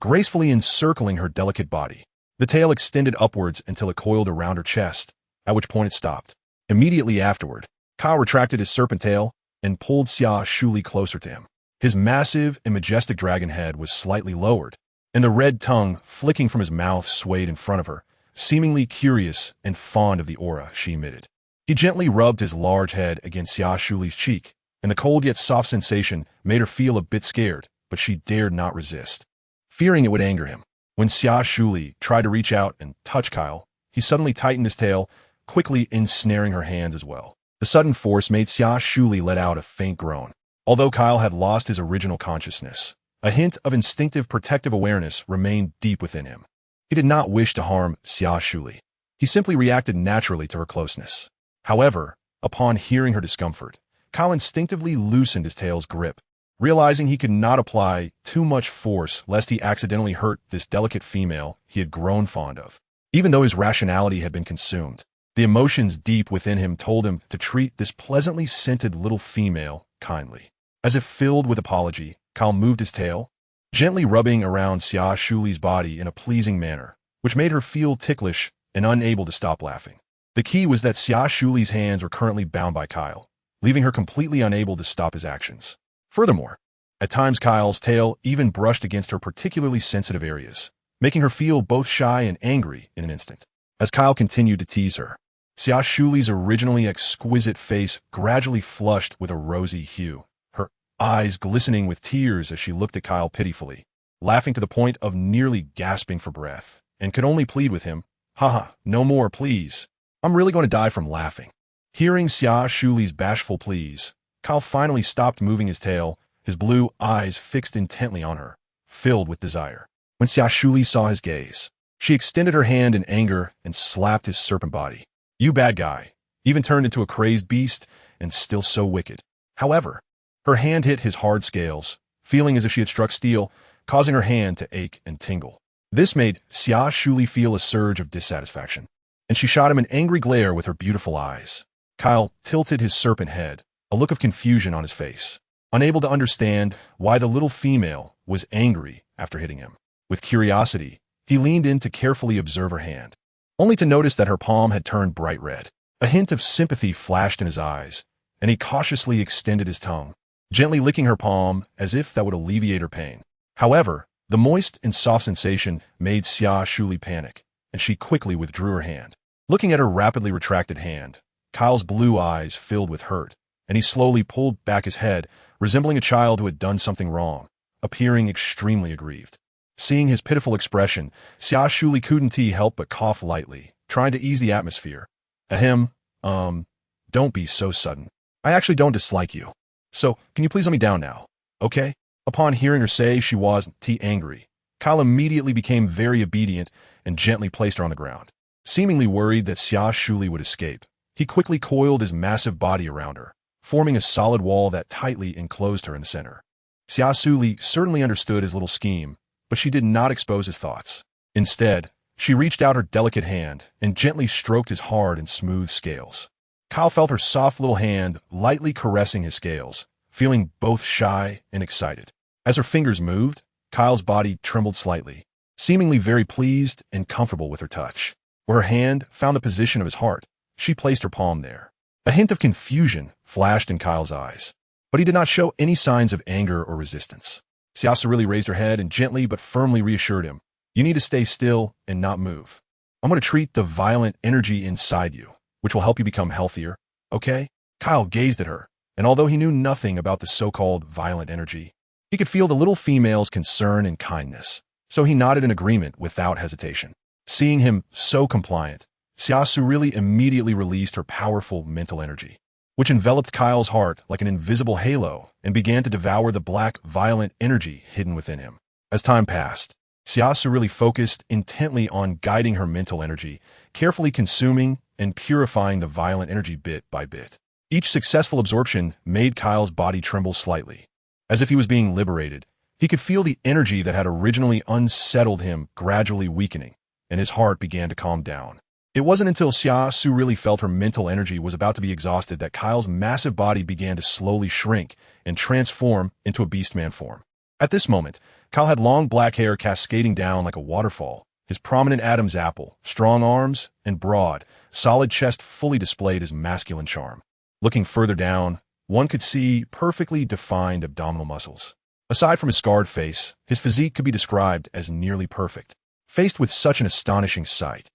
gracefully encircling her delicate body. The tail extended upwards until it coiled around her chest, at which point it stopped. Immediately afterward, Kyle retracted his serpent tail and pulled Xia Suli closer to him. His massive and majestic dragon head was slightly lowered, and the red tongue flicking from his mouth swayed in front of her, seemingly curious and fond of the aura she emitted. He gently rubbed his large head against Xia Suli's cheek, and the cold yet soft sensation made her feel a bit scared, but she dared not resist, fearing it would anger him. When Xia Suli tried to reach out and touch Kyle, he suddenly tightened his tail, quickly ensnaring her hands as well. The sudden force made Xia Suli let out a faint groan. Although Kyle had lost his original consciousness, a hint of instinctive protective awareness remained deep within him. He did not wish to harm Xia Suli. He simply reacted naturally to her closeness. However, upon hearing her discomfort, Kyle instinctively loosened his tail's grip, realizing he could not apply too much force lest he accidentally hurt this delicate female he had grown fond of. Even though his rationality had been consumed, the emotions deep within him told him to treat this pleasantly scented little female kindly. As if filled with apology, Kyle moved his tail, gently rubbing around Xia Suli's body in a pleasing manner, which made her feel ticklish and unable to stop laughing. The key was that Xia Suli's hands were currently bound by Kyle, leaving her completely unable to stop his actions. Furthermore, at times Kyle's tail even brushed against her particularly sensitive areas, making her feel both shy and angry in an instant. As Kyle continued to tease her, Xia Suli's originally exquisite face gradually flushed with a rosy hue, her eyes glistening with tears as she looked at Kyle pitifully, laughing to the point of nearly gasping for breath, and could only plead with him, "Haha, no more, please. I'm really going to die from laughing." Hearing Xia Suli's bashful pleas, Kyle finally stopped moving his tail, his blue eyes fixed intently on her, filled with desire. When Xia Suli saw his gaze, she extended her hand in anger and slapped his serpent body. "You bad guy, even turned into a crazed beast and still so wicked." However, her hand hit his hard scales, feeling as if she had struck steel, causing her hand to ache and tingle. This made Xia Suli feel a surge of dissatisfaction, and she shot him an angry glare with her beautiful eyes. Kyle tilted his serpent head, a look of confusion on his face, unable to understand why the little female was angry after hitting him. With curiosity, he leaned in to carefully observe her hand, only to notice that her palm had turned bright red. A hint of sympathy flashed in his eyes, and he cautiously extended his tongue, gently licking her palm as if that would alleviate her pain. However, the moist and soft sensation made Xia Suli panic, and she quickly withdrew her hand. Looking at her rapidly retracted hand, Kyle's blue eyes filled with hurt, and he slowly pulled back his head, resembling a child who had done something wrong, appearing extremely aggrieved. Seeing his pitiful expression, Xia Suli couldn't help but cough lightly, trying to ease the atmosphere. Ahem, don't be so sudden. I actually don't dislike you. So, can you please let me down now, okay? Upon hearing her say she wasn't angry, Kyle immediately became very obedient and gently placed her on the ground. Seemingly worried that Xia Suli would escape, he quickly coiled his massive body around her, forming a solid wall that tightly enclosed her in the center. Xia Suli certainly understood his little scheme, but she did not expose his thoughts. Instead, she reached out her delicate hand and gently stroked his hard and smooth scales. Kyle felt her soft little hand lightly caressing his scales, feeling both shy and excited. As her fingers moved, Kyle's body trembled slightly, seemingly very pleased and comfortable with her touch. Where her hand found the position of his heart, she placed her palm there. A hint of confusion flashed in Kyle's eyes, but he did not show any signs of anger or resistance. Xia Suli raised her head and gently but firmly reassured him, "You need to stay still and not move. I'm going to treat the violent energy inside you, which will help you become healthier, okay?" Kyle gazed at her, and although he knew nothing about the so-called violent energy, he could feel the little female's concern and kindness, so he nodded in agreement without hesitation. Seeing him so compliant, Xia Suli immediately released her powerful mental energy, which enveloped Kyle's heart like an invisible halo and began to devour the black, violent energy hidden within him. As time passed, Xia Suli focused intently on guiding her mental energy, carefully consuming and purifying the violent energy bit by bit. Each successful absorption made Kyle's body tremble slightly. As if he was being liberated, he could feel the energy that had originally unsettled him gradually weakening, and his heart began to calm down. It wasn't until Xia Suli felt her mental energy was about to be exhausted that Kyle's massive body began to slowly shrink and transform into a beastman form. At this moment, Kyle had long black hair cascading down like a waterfall, his prominent Adam's apple, strong arms, and broad, solid chest fully displayed his masculine charm. Looking further down, one could see perfectly defined abdominal muscles. Aside from his scarred face, his physique could be described as nearly perfect. Faced with such an astonishing sight,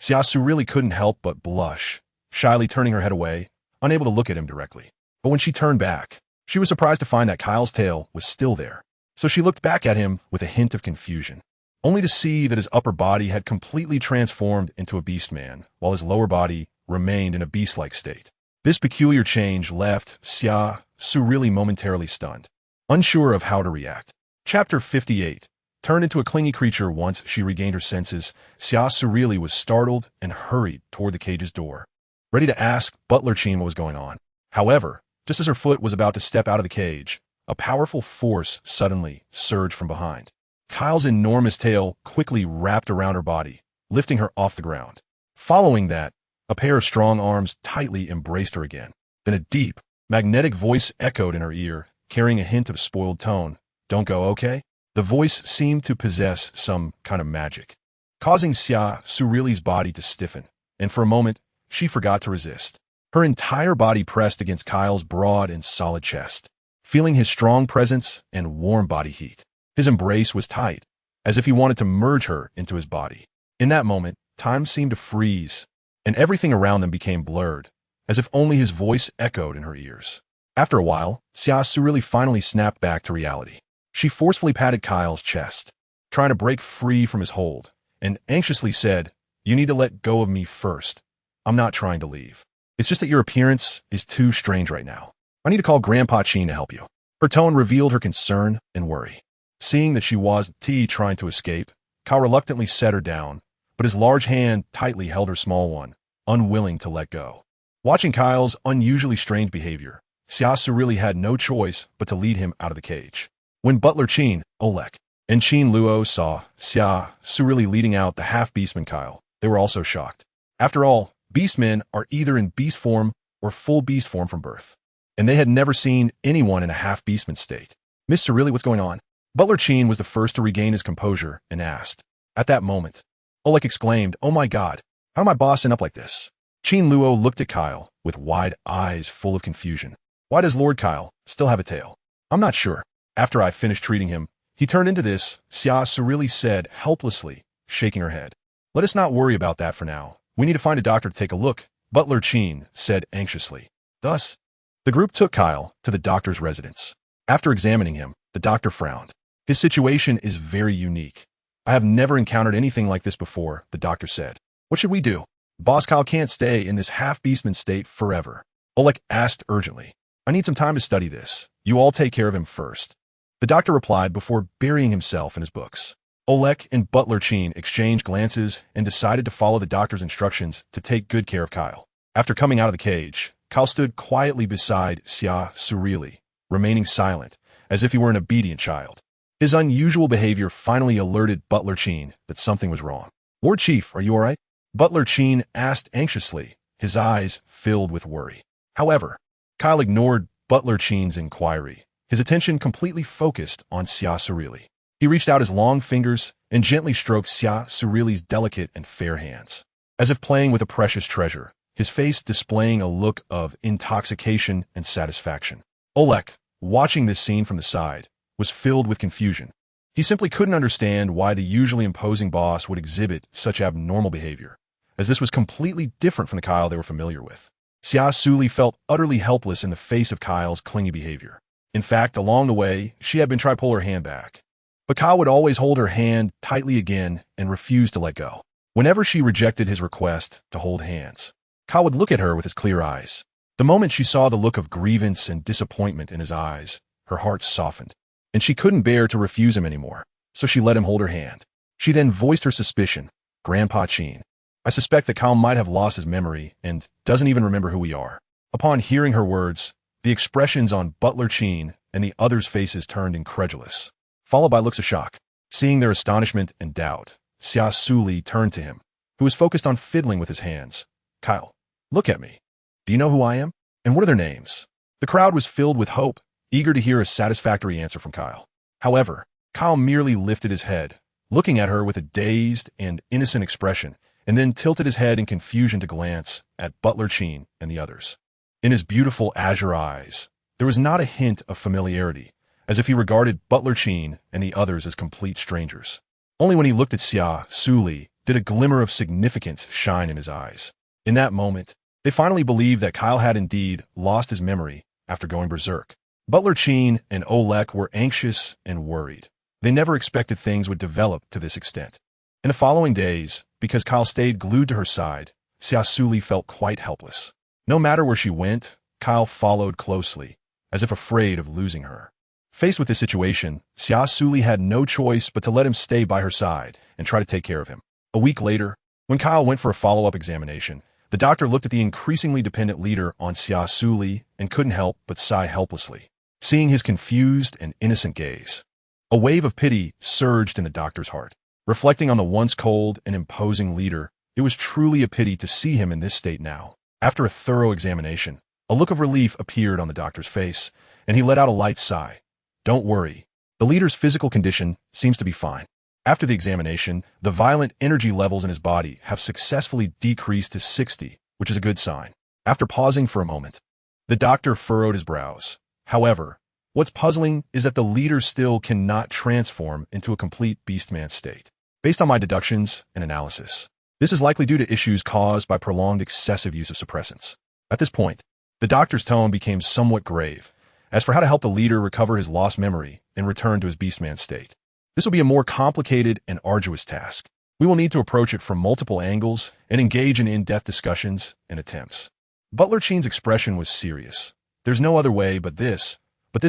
Xia Suli couldn't help but blush, shyly turning her head away, unable to look at him directly. But when she turned back, she was surprised to find that Kyle's tail was still there. So she looked back at him with a hint of confusion, only to see that his upper body had completely transformed into a beastman, while his lower body remained in a beast-like state. This peculiar change left Xia Suli momentarily stunned, unsure of how to react. Chapter 58. Turned into a clingy creature once she regained her senses, Xia Suli was startled and hurried toward the cage's door, ready to ask Butler Chin what was going on. However, just as her foot was about to step out of the cage, a powerful force suddenly surged from behind. Kyle's enormous tail quickly wrapped around her body, lifting her off the ground. Following that, a pair of strong arms tightly embraced her again. Then a deep, magnetic voice echoed in her ear, carrying a hint of spoiled tone. "Don't go, okay?" The voice seemed to possess some kind of magic, causing Xia Suli's body to stiffen, and for a moment, she forgot to resist. Her entire body pressed against Kyle's broad and solid chest, feeling his strong presence and warm body heat. His embrace was tight, as if he wanted to merge her into his body. In that moment, time seemed to freeze, and everything around them became blurred, as if only his voice echoed in her ears. After a while, Xia Suli finally snapped back to reality. She forcefully patted Kyle's chest, trying to break free from his hold, and anxiously said, "You need to let go of me first. I'm not trying to leave. It's just that your appearance is too strange right now. I need to call Grandpa Chin to help you." Her tone revealed her concern and worry. Seeing that she was trying to escape, Kyle reluctantly set her down, but his large hand tightly held her small one, unwilling to let go. Watching Kyle's unusually strange behavior, Xia Suli had no choice but to lead him out of the cage. When Butler Chin, Olek, and Chin Luo saw Xia Suli leading out the half-beastman Kyle, they were also shocked. After all, beastmen are either in beast form or full beast form from birth, and they had never seen anyone in a half-beastman state. "Miss Suli, what's going on?" Butler Chin was the first to regain his composure and asked. At that moment, Olek exclaimed, "Oh my God, how did my boss end up like this?" Chin Luo looked at Kyle with wide eyes full of confusion. "Why does Lord Kyle still have a tail?" "I'm not sure. After I finished treating him, he turned into this," Xia Suli said helplessly, shaking her head. "Let us not worry about that for now. We need to find a doctor to take a look," Butler Chin said anxiously. Thus, the group took Kyle to the doctor's residence. After examining him, the doctor frowned. "His situation is very unique. I have never encountered anything like this before," the doctor said. "What should we do? Boss Kyle can't stay in this half-beastman state forever." Olek asked urgently. "I need some time to study this. You all take care of him first," the doctor replied before burying himself in his books. Olek and Butler Chin exchanged glances and decided to follow the doctor's instructions to take good care of Kyle. After coming out of the cage, Kyle stood quietly beside Xia Suli, remaining silent, as if he were an obedient child. His unusual behavior finally alerted Butler Chin that something was wrong. "Lord Chief, are you all right?" Butler Chin asked anxiously, his eyes filled with worry. However, Kyle ignored Butler Chin's inquiry, his attention completely focused on Xia Suli. He reached out his long fingers and gently stroked Xia Suli's delicate and fair hands, as if playing with a precious treasure, his face displaying a look of intoxication and satisfaction. Olek, watching this scene from the side, was filled with confusion. He simply couldn't understand why the usually imposing boss would exhibit such abnormal behavior, as this was completely different from the Kyle they were familiar with. Xia Suli felt utterly helpless in the face of Kyle's clingy behavior. In fact, along the way, she had been trying to pull her hand back, but Kyle would always hold her hand tightly again and refuse to let go. Whenever she rejected his request to hold hands, Kyle would look at her with his clear eyes. The moment she saw the look of grievance and disappointment in his eyes, her heart softened, and she couldn't bear to refuse him anymore, so she let him hold her hand. She then voiced her suspicion, "Grandpa Chin, I suspect that Kyle might have lost his memory and doesn't even remember who we are." Upon hearing her words, the expressions on Butler Chin and the others' faces turned incredulous, followed by looks of shock. Seeing their astonishment and doubt, Xia Suli turned to him, who was focused on fiddling with his hands. "Kyle, look at me. Do you know who I am? And what are their names?" The crowd was filled with hope, eager to hear a satisfactory answer from Kyle. However, Kyle merely lifted his head, looking at her with a dazed and innocent expression, and then tilted his head in confusion to glance at Butler Chin and the others. In his beautiful azure eyes, There was not a hint of familiarity, as if he regarded Butler Chin and the others as complete strangers. Only when he looked at Xia Suli did a glimmer of significance shine in his eyes. In that moment, they finally believed that Kyle had indeed lost his memory after going berserk. Butler Chin and Olek were anxious and worried. They never expected things would develop to this extent. In the following days, because Kyle stayed glued to her side, Xia Suli felt quite helpless. No matter where she went, Kyle followed closely, as if afraid of losing her. Faced with this situation, Xia Suli had no choice but to let him stay by her side and try to take care of him. A week later, when Kyle went for a follow-up examination, the doctor looked at the increasingly dependent leader on Xia Suli and couldn't help but sigh helplessly, seeing his confused and innocent gaze. A wave of pity surged in the doctor's heart. Reflecting on the once cold and imposing leader, it was truly a pity to see him in this state now. After a thorough examination, a look of relief appeared on the doctor's face, and he let out a light sigh. Don't worry. The leader's physical condition seems to be fine. After the examination, the violent energy levels in his body have successfully decreased to 60, which is a good sign. After pausing for a moment, the doctor furrowed his brows. However, what's puzzling is that the leader still cannot transform into a complete beastman state. Based on my deductions and analysis, this is likely due to issues caused by prolonged excessive use of suppressants. At this point, the doctor's tone became somewhat grave. As for how to help the leader recover his lost memory and return to his beastman state, this will be a more complicated and arduous task. We will need to approach it from multiple angles and engage in in-depth discussions and attempts. Butler Chin's expression was serious. There's no other way but this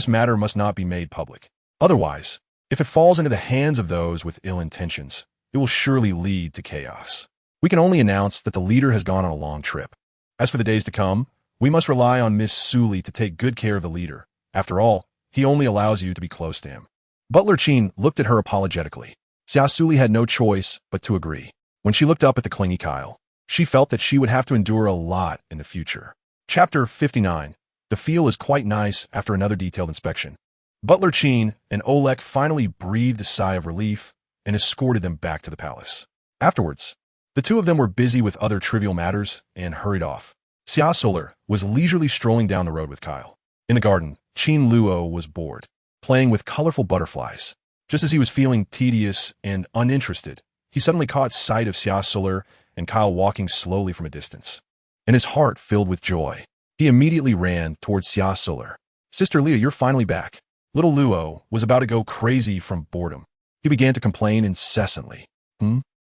matter must not be made public. Otherwise, if it falls into the hands of those with ill intentions, it will surely lead to chaos. We can only announce that the leader has gone on a long trip. As for the days to come, we must rely on Miss Suli to take good care of the leader. After all, he only allows you to be close to him. Butler Chin looked at her apologetically. Xia Suli had no choice but to agree. When she looked up at the clingy Kyle, she felt that she would have to endure a lot in the future. Chapter 59. The feel is quite nice after another detailed inspection. Butler Chin and Olek finally breathed a sigh of relief and escorted them back to the palace. Afterwards, the two of them were busy with other trivial matters and hurried off. Xia Suli was leisurely strolling down the road with Kyle. In the garden, Qin Luo was bored, playing with colorful butterflies. Just as he was feeling tedious and uninterested, he suddenly caught sight of Xia Suli and Kyle walking slowly from a distance. And his heart filled with joy. He immediately ran towards Xia Suli. Sister Leah, you're finally back. Little Luo was about to go crazy from boredom. He began to complain incessantly.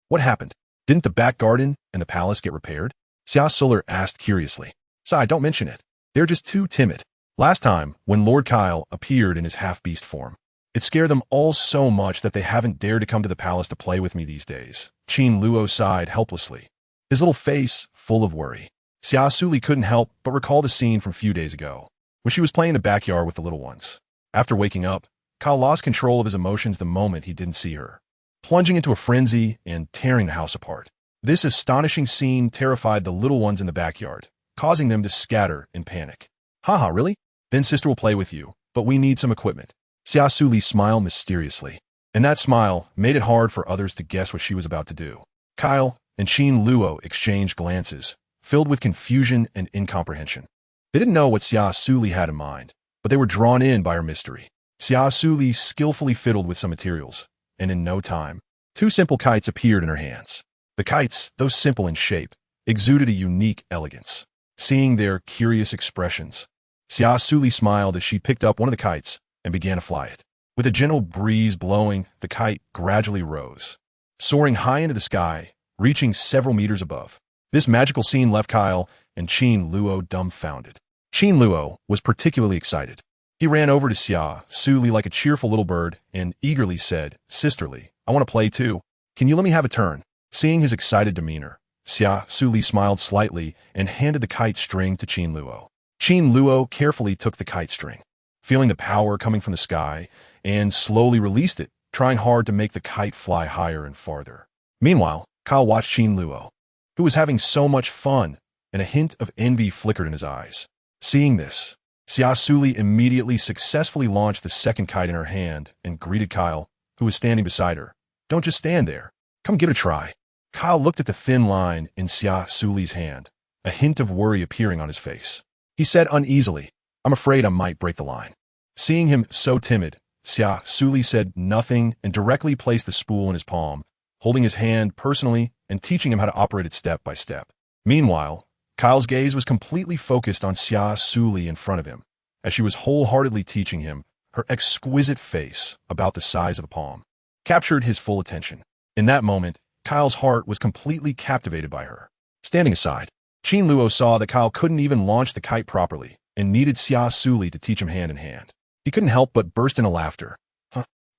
What happened? Didn't the back garden and the palace get repaired? Xia Suli asked curiously. Sai, don't mention it. They're just too timid. Last time, when Lord Kyle appeared in his half-beast form, it scared them all so much that they haven't dared to come to the palace to play with me these days. Qin Luo sighed helplessly, his little face full of worry. Xia Suli couldn't help but recall the scene from a few days ago, when she was playing in the backyard with the little ones. After waking up, Kyle lost control of his emotions the moment he didn't see her, plunging into a frenzy and tearing the house apart. This astonishing scene terrified the little ones in the backyard, causing them to scatter in panic. Haha, really? Then sister will play with you, but we need some equipment. Xia Suli smiled mysteriously, and that smile made it hard for others to guess what she was about to do. Kyle and Qin Luo exchanged glances, filled with confusion and incomprehension. They didn't know what Xia Suli had in mind, but they were drawn in by her mystery. Xia Suli skillfully fiddled with some materials, and in no time, two simple kites appeared in her hands. The kites, though simple in shape, exuded a unique elegance. Seeing their curious expressions, Xia Suli smiled as she picked up one of the kites and began to fly it. With a gentle breeze blowing, the kite gradually rose, soaring high into the sky, reaching several meters above. This magical scene left Kyle and Qin Luo dumbfounded. Qin Luo was particularly excited. He ran over to Xia Suli like a cheerful little bird and eagerly said, Sisterly, I want to play too. Can you let me have a turn? Seeing his excited demeanor, Xia Suli smiled slightly and handed the kite string to Qin Luo. Qin Luo carefully took the kite string, feeling the power coming from the sky, and slowly released it, trying hard to make the kite fly higher and farther. Meanwhile, Kyle watched Qin Luo, who was having so much fun, and a hint of envy flickered in his eyes. Seeing this, Xia Suli immediately successfully launched the second kite in her hand and greeted Kyle, who was standing beside her. Don't just stand there. Come give it a try. Kyle looked at the thin line in Xia Suli's hand, a hint of worry appearing on his face. He said uneasily, I'm afraid I might break the line. Seeing him so timid, Xia Suli said nothing and directly placed the spool in his palm, holding his hand personally and teaching him how to operate it step by step. Meanwhile, Kyle's gaze was completely focused on Xia Suli in front of him, as she was wholeheartedly teaching him. Her exquisite face, about the size of a palm, captured his full attention. In that moment, Kyle's heart was completely captivated by her. Standing aside, Qin Luo saw that Kyle couldn't even launch the kite properly and needed Xia Suli to teach him hand in hand. He couldn't help but burst into laughter.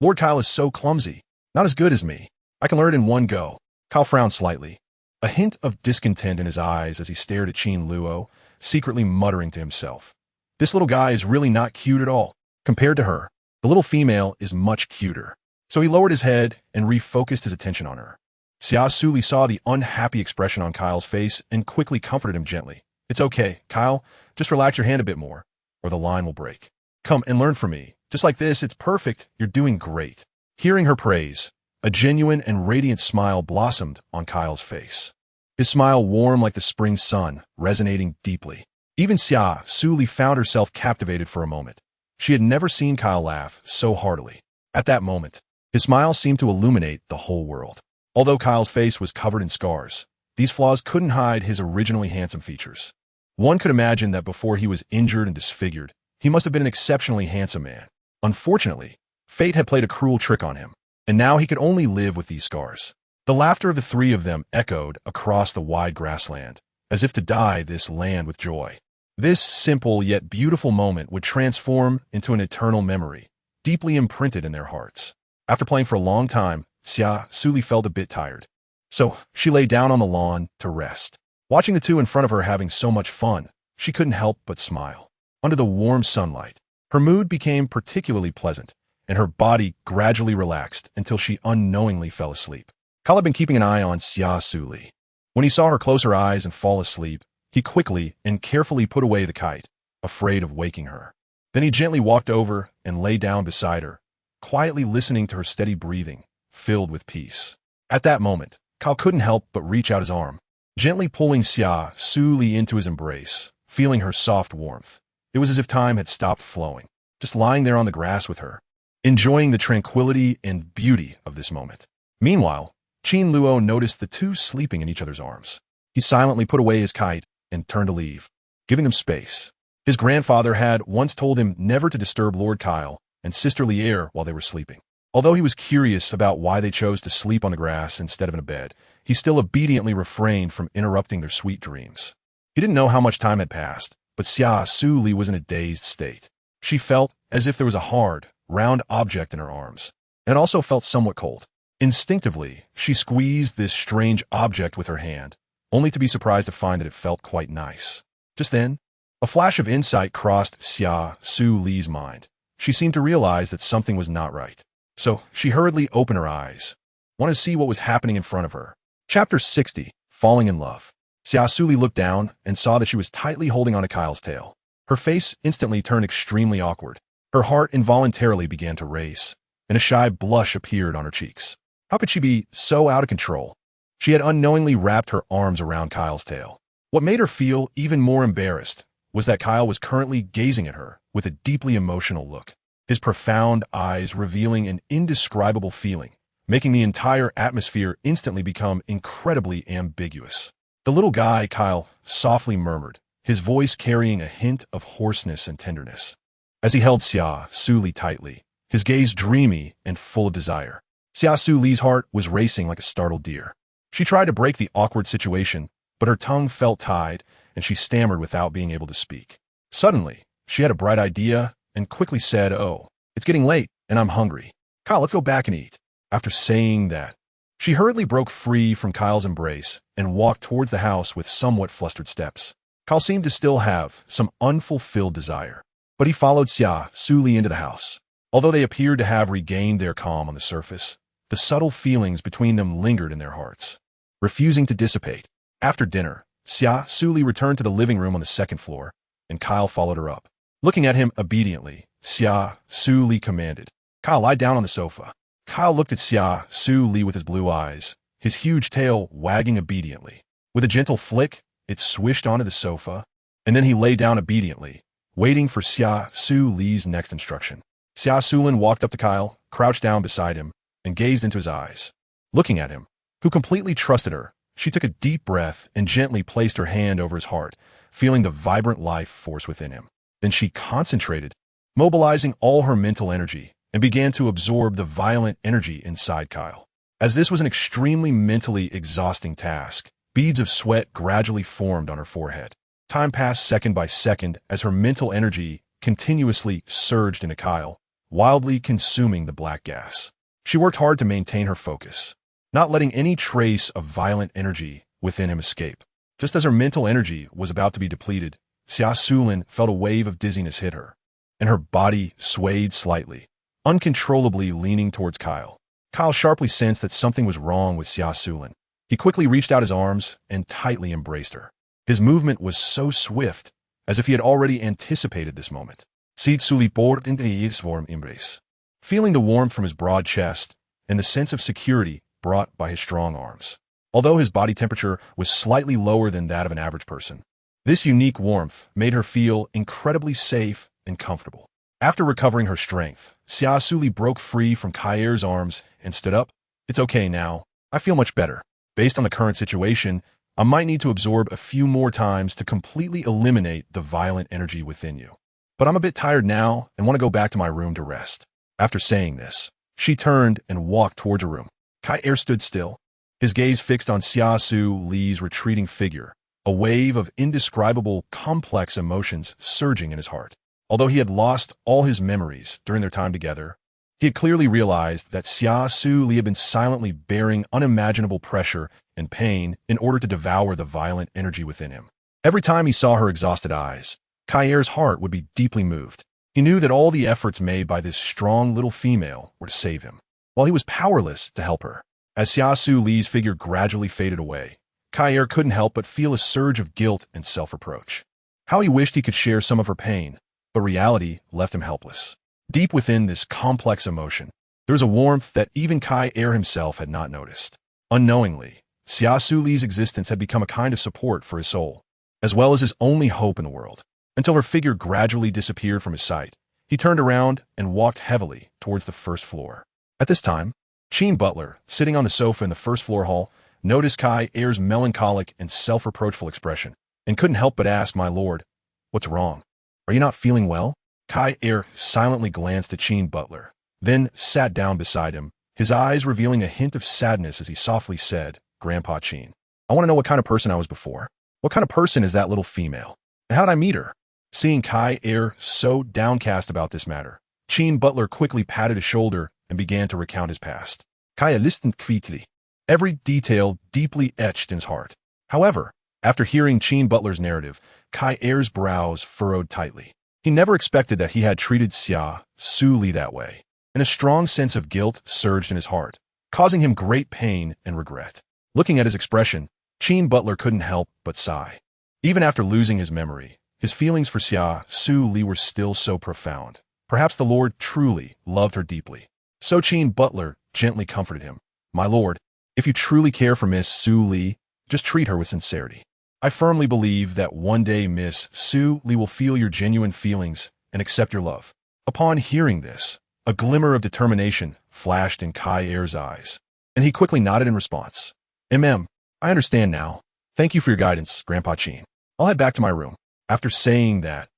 Lord Kyle is so clumsy. Not as good as me. I can learn it in one go. Kyle frowned slightly, a hint of discontent in his eyes as he stared at Qin Luo, secretly muttering to himself. This little guy is really not cute at all. Compared to her, the little female is much cuter. So he lowered his head and refocused his attention on her. Xia Suli saw the unhappy expression on Kyle's face and quickly comforted him gently. It's okay, Kyle. Just relax your hand a bit more, or the line will break. Come and learn from me. Just like this, it's perfect. You're doing great. Hearing her praise, a genuine and radiant smile blossomed on Kyle's face. His smile warm like the spring sun, resonating deeply. Even Xia Suli found herself captivated for a moment. She had never seen Kyle laugh so heartily. At that moment, his smile seemed to illuminate the whole world. Although Kyle's face was covered in scars, these flaws couldn't hide his originally handsome features. One could imagine that before he was injured and disfigured, he must have been an exceptionally handsome man. Unfortunately, fate had played a cruel trick on him, and now he could only live with these scars. The laughter of the three of them echoed across the wide grassland, as if to dye this land with joy. This simple yet beautiful moment would transform into an eternal memory, deeply imprinted in their hearts. After playing for a long time, Xia Suli felt a bit tired, so she lay down on the lawn to rest. Watching the two in front of her having so much fun, she couldn't help but smile. Under the warm sunlight, her mood became particularly pleasant, and her body gradually relaxed until she unknowingly fell asleep. Kyle had been keeping an eye on Xia Suli. When he saw her close her eyes and fall asleep, he quickly and carefully put away the kite, afraid of waking her. Then he gently walked over and lay down beside her, quietly listening to her steady breathing, filled with peace. At that moment, Kyle couldn't help but reach out his arm, gently pulling Xia Suli into his embrace, feeling her soft warmth. It was as if time had stopped flowing, just lying there on the grass with her, enjoying the tranquility and beauty of this moment. Meanwhile, Qin Luo noticed the two sleeping in each other's arms. He silently put away his kite and turned to leave, giving them space. His grandfather had once told him never to disturb Lord Kyle and Sister Lier while they were sleeping. Although he was curious about why they chose to sleep on the grass instead of in a bed, he still obediently refrained from interrupting their sweet dreams. He didn't know how much time had passed, but Xia Suli was in a dazed state. She felt as if there was a hard, round object in her arms, and also felt somewhat cold. Instinctively, she squeezed this strange object with her hand, only to be surprised to find that it felt quite nice. Just then, a flash of insight crossed Xia Suli's mind. She seemed to realize that something was not right. So, she hurriedly opened her eyes, wanted to see what was happening in front of her. Chapter 60, Falling in Love. Xia Suli looked down and saw that she was tightly holding onto Kyle's tail. Her face instantly turned extremely awkward. Her heart involuntarily began to race, and a shy blush appeared on her cheeks. How could she be so out of control? She had unknowingly wrapped her arms around Kyle's tail. What made her feel even more embarrassed was that Kyle was currently gazing at her with a deeply emotional look, his profound eyes revealing an indescribable feeling, making the entire atmosphere instantly become incredibly ambiguous. The little guy, Kyle softly murmured, his voice carrying a hint of hoarseness and tenderness. As he held Xia Suli tightly, his gaze dreamy and full of desire. Xia Suli's heart was racing like a startled deer. She tried to break the awkward situation, but her tongue felt tied, and she stammered without being able to speak. Suddenly, she had a bright idea and quickly said, "Oh, it's getting late, and I'm hungry. Kyle, let's go back and eat." After saying that, she hurriedly broke free from Kyle's embrace and walked towards the house with somewhat flustered steps. Kyle seemed to still have some unfulfilled desire, but he followed Xia Suli into the house. Although they appeared to have regained their calm on the surface, the subtle feelings between them lingered in their hearts, refusing to dissipate. After dinner, Xia Suli returned to the living room on the second floor, and Kyle followed her up. Looking at him obediently, Xia Suli commanded, "Kyle, lie down on the sofa." Kyle looked at Xia Suli with his blue eyes, his huge tail wagging obediently. With a gentle flick, it swished onto the sofa, and then he lay down obediently, waiting for Xia Suli's next instruction. Xia Suli walked up to Kyle, crouched down beside him, and gazed into his eyes. Looking at him, who completely trusted her, she took a deep breath and gently placed her hand over his heart, feeling the vibrant life force within him. Then she concentrated, mobilizing all her mental energy, and began to absorb the violent energy inside Kyle. As this was an extremely mentally exhausting task, beads of sweat gradually formed on her forehead. Time passed second by second as her mental energy continuously surged into Kyle, wildly consuming the black gas. She worked hard to maintain her focus, not letting any trace of violent energy within him escape. Just as her mental energy was about to be depleted, Xia Suli felt a wave of dizziness hit her, and her body swayed slightly, uncontrollably leaning towards Kyle. Kyle sharply sensed that something was wrong with Xia Suli. He quickly reached out his arms and tightly embraced her. His movement was so swift, as if he had already anticipated this moment. Xia Suli poured into his warm embrace, feeling the warmth from his broad chest and the sense of security brought by his strong arms. Although his body temperature was slightly lower than that of an average person, this unique warmth made her feel incredibly safe and comfortable. After recovering her strength, Xia Suli broke free from Kai's arms and stood up. "It's okay now. I feel much better. Based on the current situation, I might need to absorb a few more times to completely eliminate the violent energy within you. But I'm a bit tired now and want to go back to my room to rest." After saying this, she turned and walked towards her room. Kai stood still, his gaze fixed on Xia Suli's retreating figure, a wave of indescribable, complex emotions surging in his heart. Although he had lost all his memories during their time together, he had clearly realized that Xia Suli had been silently bearing unimaginable pressure and pain in order to devour the violent energy within him. Every time he saw her exhausted eyes, Kai's heart would be deeply moved. He knew that all the efforts made by this strong little female were to save him, while he was powerless to help her. As Xia Suli's figure gradually faded away, Kai couldn't help but feel a surge of guilt and self-reproach. How he wished he could share some of her pain, but reality left him helpless. Deep within this complex emotion, there was a warmth that even Kai himself had not noticed. Unknowingly, Xia Suli's existence had become a kind of support for his soul, as well as his only hope in the world. Until her figure gradually disappeared from his sight, he turned around and walked heavily towards the first floor. At this time, Sheen Butler, sitting on the sofa in the first floor hall, noticed Kai's melancholic and self-reproachful expression, and couldn't help but ask, "My lord, what's wrong? Are you not feeling well?" Kai silently glanced at Sheen Butler, then sat down beside him, his eyes revealing a hint of sadness as he softly said, "Grandpa Sheen, I want to know what kind of person I was before. What kind of person is that little female? And how'd I meet her?" Seeing Kai so downcast about this matter, Sheen Butler quickly patted his shoulder and began to recount his past. Kai listened quietly, every detail deeply etched in his heart. However, after hearing Sheen Butler's narrative, Kai's brows furrowed tightly. He never expected that he had treated Xia Suli that way, and a strong sense of guilt surged in his heart, causing him great pain and regret. Looking at his expression, Sheen Butler couldn't help but sigh. Even after losing his memory, his feelings for Xia Suli were still so profound. Perhaps the Lord truly loved her deeply. So Sheen Butler gently comforted him. "My lord, if you truly care for Miss Suli, just treat her with sincerity. I firmly believe that one day Miss Suli will feel your genuine feelings and accept your love." Upon hearing this, a glimmer of determination flashed in Kai's eyes, and he quickly nodded in response. I understand now. Thank you for your guidance, Grandpa Sheen. I'll head back to my room." After saying that,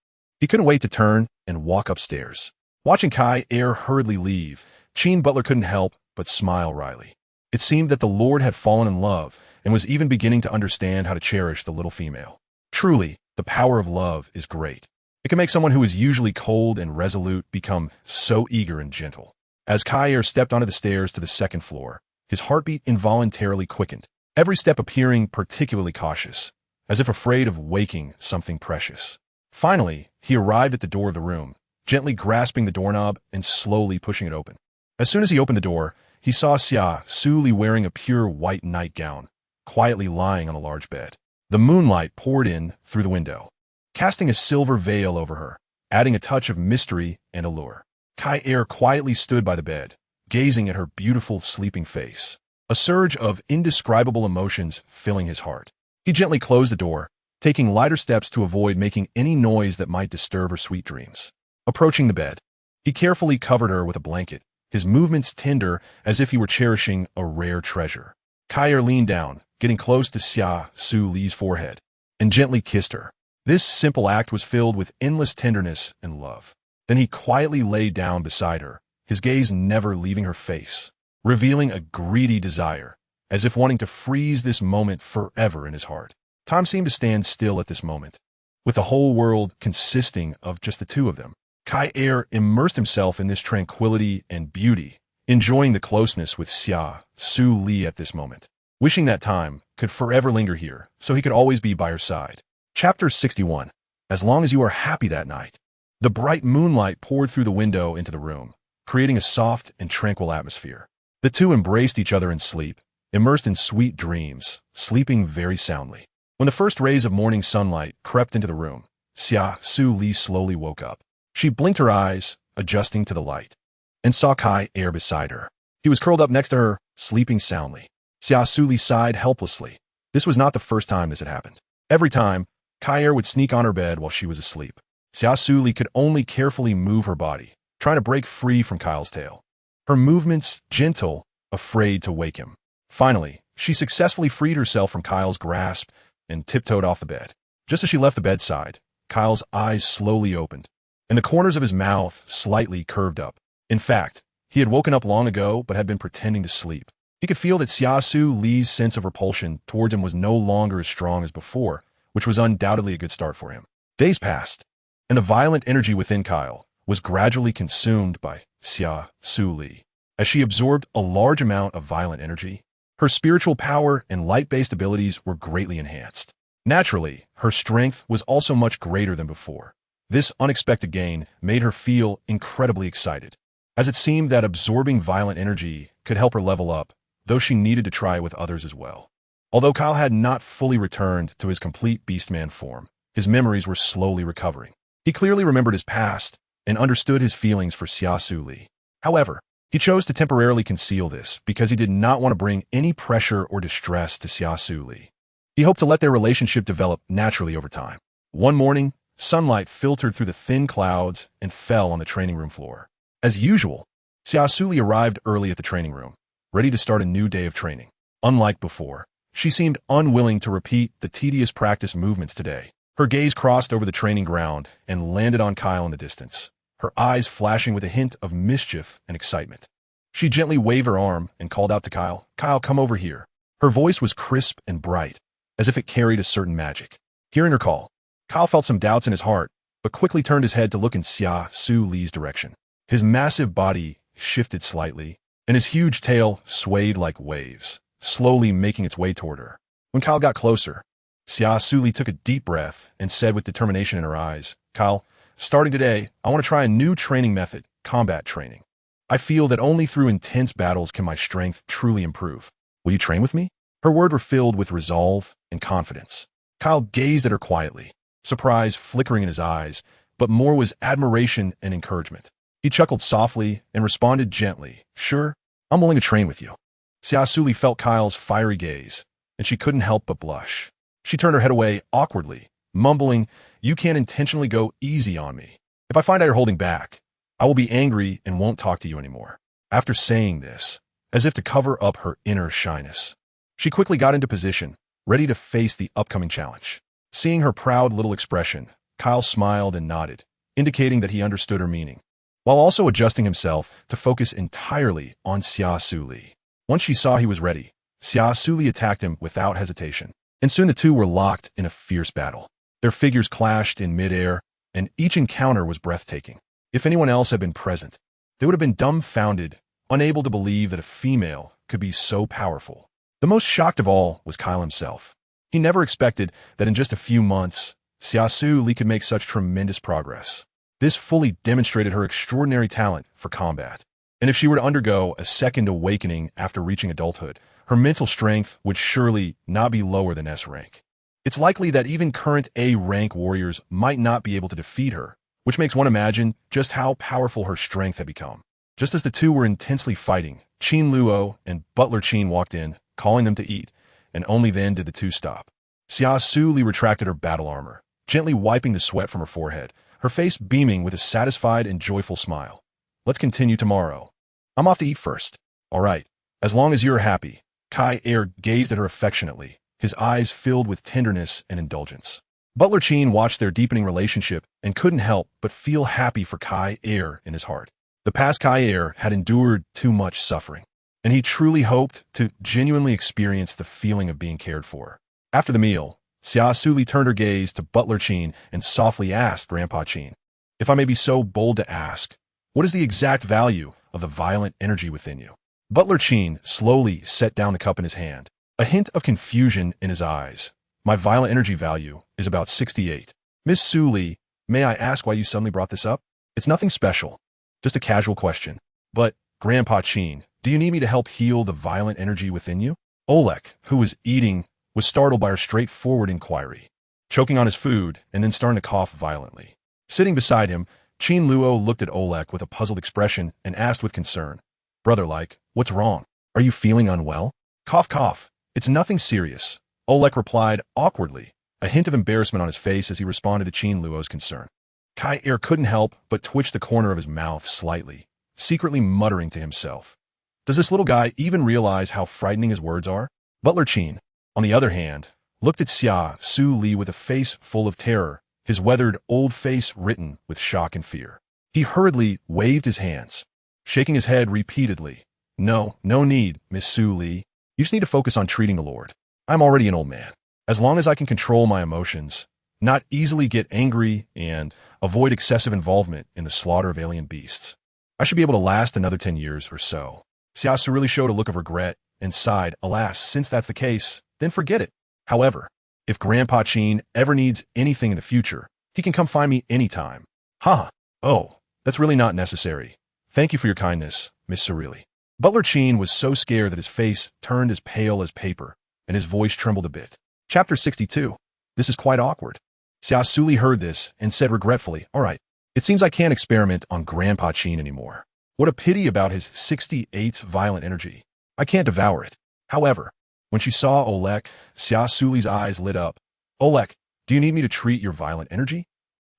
he couldn't wait to turn and walk upstairs. Watching Kai hurriedly leave, Sheen Butler couldn't help but smile wryly. It seemed that the Lord had fallen in love and was even beginning to understand how to cherish the little female. Truly, the power of love is great. It can make someone who is usually cold and resolute become so eager and gentle. As Kai stepped onto the stairs to the second floor, his heartbeat involuntarily quickened, every step appearing particularly cautious, as if afraid of waking something precious. Finally, he arrived at the door of the room, gently grasping the doorknob and slowly pushing it open. As soon as he opened the door, he saw Xia Suli wearing a pure white nightgown, quietly lying on a large bed. The moonlight poured in through the window, casting a silver veil over her, adding a touch of mystery and allure. Kai quietly stood by the bed, gazing at her beautiful sleeping face, a surge of indescribable emotions filling his heart. He gently closed the door, taking lighter steps to avoid making any noise that might disturb her sweet dreams. Approaching the bed, he carefully covered her with a blanket, his movements tender as if he were cherishing a rare treasure. Kai leaned down, getting close to Xia Suli's forehead, and gently kissed her. This simple act was filled with endless tenderness and love. Then he quietly lay down beside her, his gaze never leaving her face, revealing a greedy desire, as if wanting to freeze this moment forever in his heart. Time seemed to stand still at this moment, with the whole world consisting of just the two of them. Kai immersed himself in this tranquility and beauty, enjoying the closeness with Xia Suli at this moment, wishing that time could forever linger here so he could always be by her side. Chapter 61. As long as you are happy that night. The bright moonlight poured through the window into the room, creating a soft and tranquil atmosphere. The two embraced each other in sleep, immersed in sweet dreams, sleeping very soundly. When the first rays of morning sunlight crept into the room, Xia Suli slowly woke up. She blinked her eyes, adjusting to the light, and saw Kai beside her. He was curled up next to her, sleeping soundly. Xia Suli sighed helplessly. This was not the first time this had happened. Every time, Kai would sneak on her bed while she was asleep. Xia Suli could only carefully move her body, trying to break free from Kyle's tail. Her movements gentle, afraid to wake him. Finally, she successfully freed herself from Kyle's grasp and tiptoed off the bed. Just as she left the bedside, Kyle's eyes slowly opened, and the corners of his mouth slightly curved up. In fact, he had woken up long ago but had been pretending to sleep. He could feel that Xia Suli's sense of repulsion towards him was no longer as strong as before, which was undoubtedly a good start for him. Days passed, and the violent energy within Kyle was gradually consumed by Xia Suli. As she absorbed a large amount of violent energy, her spiritual power and light-based abilities were greatly enhanced. Naturally, her strength was also much greater than before. This unexpected gain made her feel incredibly excited, as it seemed that absorbing violent energy could help her level up, though she needed to try it with others as well. Although Kyle had not fully returned to his complete beastman form, his memories were slowly recovering. He clearly remembered his past and understood his feelings for Xia Suli. However, he chose to temporarily conceal this because he did not want to bring any pressure or distress to Xia Suli. He hoped to let their relationship develop naturally over time. One morning, sunlight filtered through the thin clouds and fell on the training room floor. As usual, Xia Suli arrived early at the training room, ready to start a new day of training. Unlike before, she seemed unwilling to repeat the tedious practice movements today. Her gaze crossed over the training ground and landed on Kyle in the distance, her eyes flashing with a hint of mischief and excitement. She gently waved her arm and called out to Kyle, "Kyle, come over here." Her voice was crisp and bright, as if it carried a certain magic. Hearing her call, Kyle felt some doubts in his heart, but quickly turned his head to look in Xia Suli's direction. His massive body shifted slightly, and his huge tail swayed like waves, slowly making its way toward her. When Kyle got closer, Xia Suli took a deep breath and said with determination in her eyes, "Kyle, starting today, I want to try a new training method, combat training. I feel that only through intense battles can my strength truly improve. Will you train with me?" Her words were filled with resolve and confidence. Kyle gazed at her quietly, surprise flickering in his eyes, but more was admiration and encouragement. He chuckled softly and responded gently, "Sure, I'm willing to train with you." Xia Suli felt Kyle's fiery gaze, and she couldn't help but blush. She turned her head away awkwardly, mumbling, "You can't intentionally go easy on me. If I find out you're holding back, I will be angry and won't talk to you anymore." After saying this, as if to cover up her inner shyness, she quickly got into position, ready to face the upcoming challenge. Seeing her proud little expression, Kyle smiled and nodded, indicating that he understood her meaning, while also adjusting himself to focus entirely on Xia Suli. Once she saw he was ready, Xia Suli attacked him without hesitation, and soon the two were locked in a fierce battle. Their figures clashed in midair, and each encounter was breathtaking. If anyone else had been present, they would have been dumbfounded, unable to believe that a female could be so powerful. The most shocked of all was Kyle himself. He never expected that in just a few months, Xia Suli could make such tremendous progress. This fully demonstrated her extraordinary talent for combat. And if she were to undergo a second awakening after reaching adulthood, her mental strength would surely not be lower than S rank. It's likely that even current A rank warriors might not be able to defeat her, which makes one imagine just how powerful her strength had become. Just as the two were intensely fighting, Qin Luo and Butler Qin walked in, calling them to eat, and only then did the two stop. Xia Suli retracted her battle armor, gently wiping the sweat from her forehead, her face beaming with a satisfied and joyful smile. Let's continue tomorrow. I'm off to eat first. All right, as long as you're happy. Kai Er gazed at her affectionately, his eyes filled with tenderness and indulgence. Butler Chin watched their deepening relationship and couldn't help but feel happy for Kai Er in his heart. The past Kai Er had endured too much suffering, and he truly hoped to genuinely experience the feeling of being cared for. After the meal, Xia Suli turned her gaze to Butler Chin and softly asked Grandpa Chin, "If I may be so bold to ask, what is the exact value of the violent energy within you?" Butler Chin slowly set down the cup in his hand, a hint of confusion in his eyes. "My violent energy value is about 68. Miss Suli, may I ask why you suddenly brought this up? It's nothing special, just a casual question. But, Grandpa Chin, do you need me to help heal the violent energy within you?" Oleg, who was eating, was startled by her straightforward inquiry, choking on his food and then starting to cough violently. Sitting beside him, Chin Luo looked at Oleg with a puzzled expression and asked with concern, "Brother-like, what's wrong? Are you feeling unwell?" "Cough, cough. It's nothing serious," Oleg replied awkwardly, a hint of embarrassment on his face as he responded to Chin Luo's concern. Kai Er couldn't help but twitch the corner of his mouth slightly, secretly muttering to himself, "Does this little guy even realize how frightening his words are?" Butler Chin, on the other hand, looked at Xia Suli with a face full of terror, his weathered old face written with shock and fear. He hurriedly waved his hands, shaking his head repeatedly. No need, Miss Suli. You just need to focus on treating the Lord. I'm already an old man. As long as I can control my emotions, not easily get angry, and avoid excessive involvement in the slaughter of alien beasts, I should be able to last another 10 years or so." Xia Suli really showed a look of regret and sighed, "Alas, since that's the case, then forget it. However, if Grandpa Chin ever needs anything in the future, he can come find me anytime." "Huh. Oh, that's really not necessary. Thank you for your kindness, Miss Suli." Butler Chin was so scared that his face turned as pale as paper, and his voice trembled a bit. Chapter 62. This is quite awkward. Xia Suli heard this and said regretfully, "All right, it seems I can't experiment on Grandpa Chin anymore. What a pity about his 68's violent energy. I can't devour it." However, when she saw Oleg, Xia Suli's eyes lit up. "Oleg, do you need me to treat your violent energy?"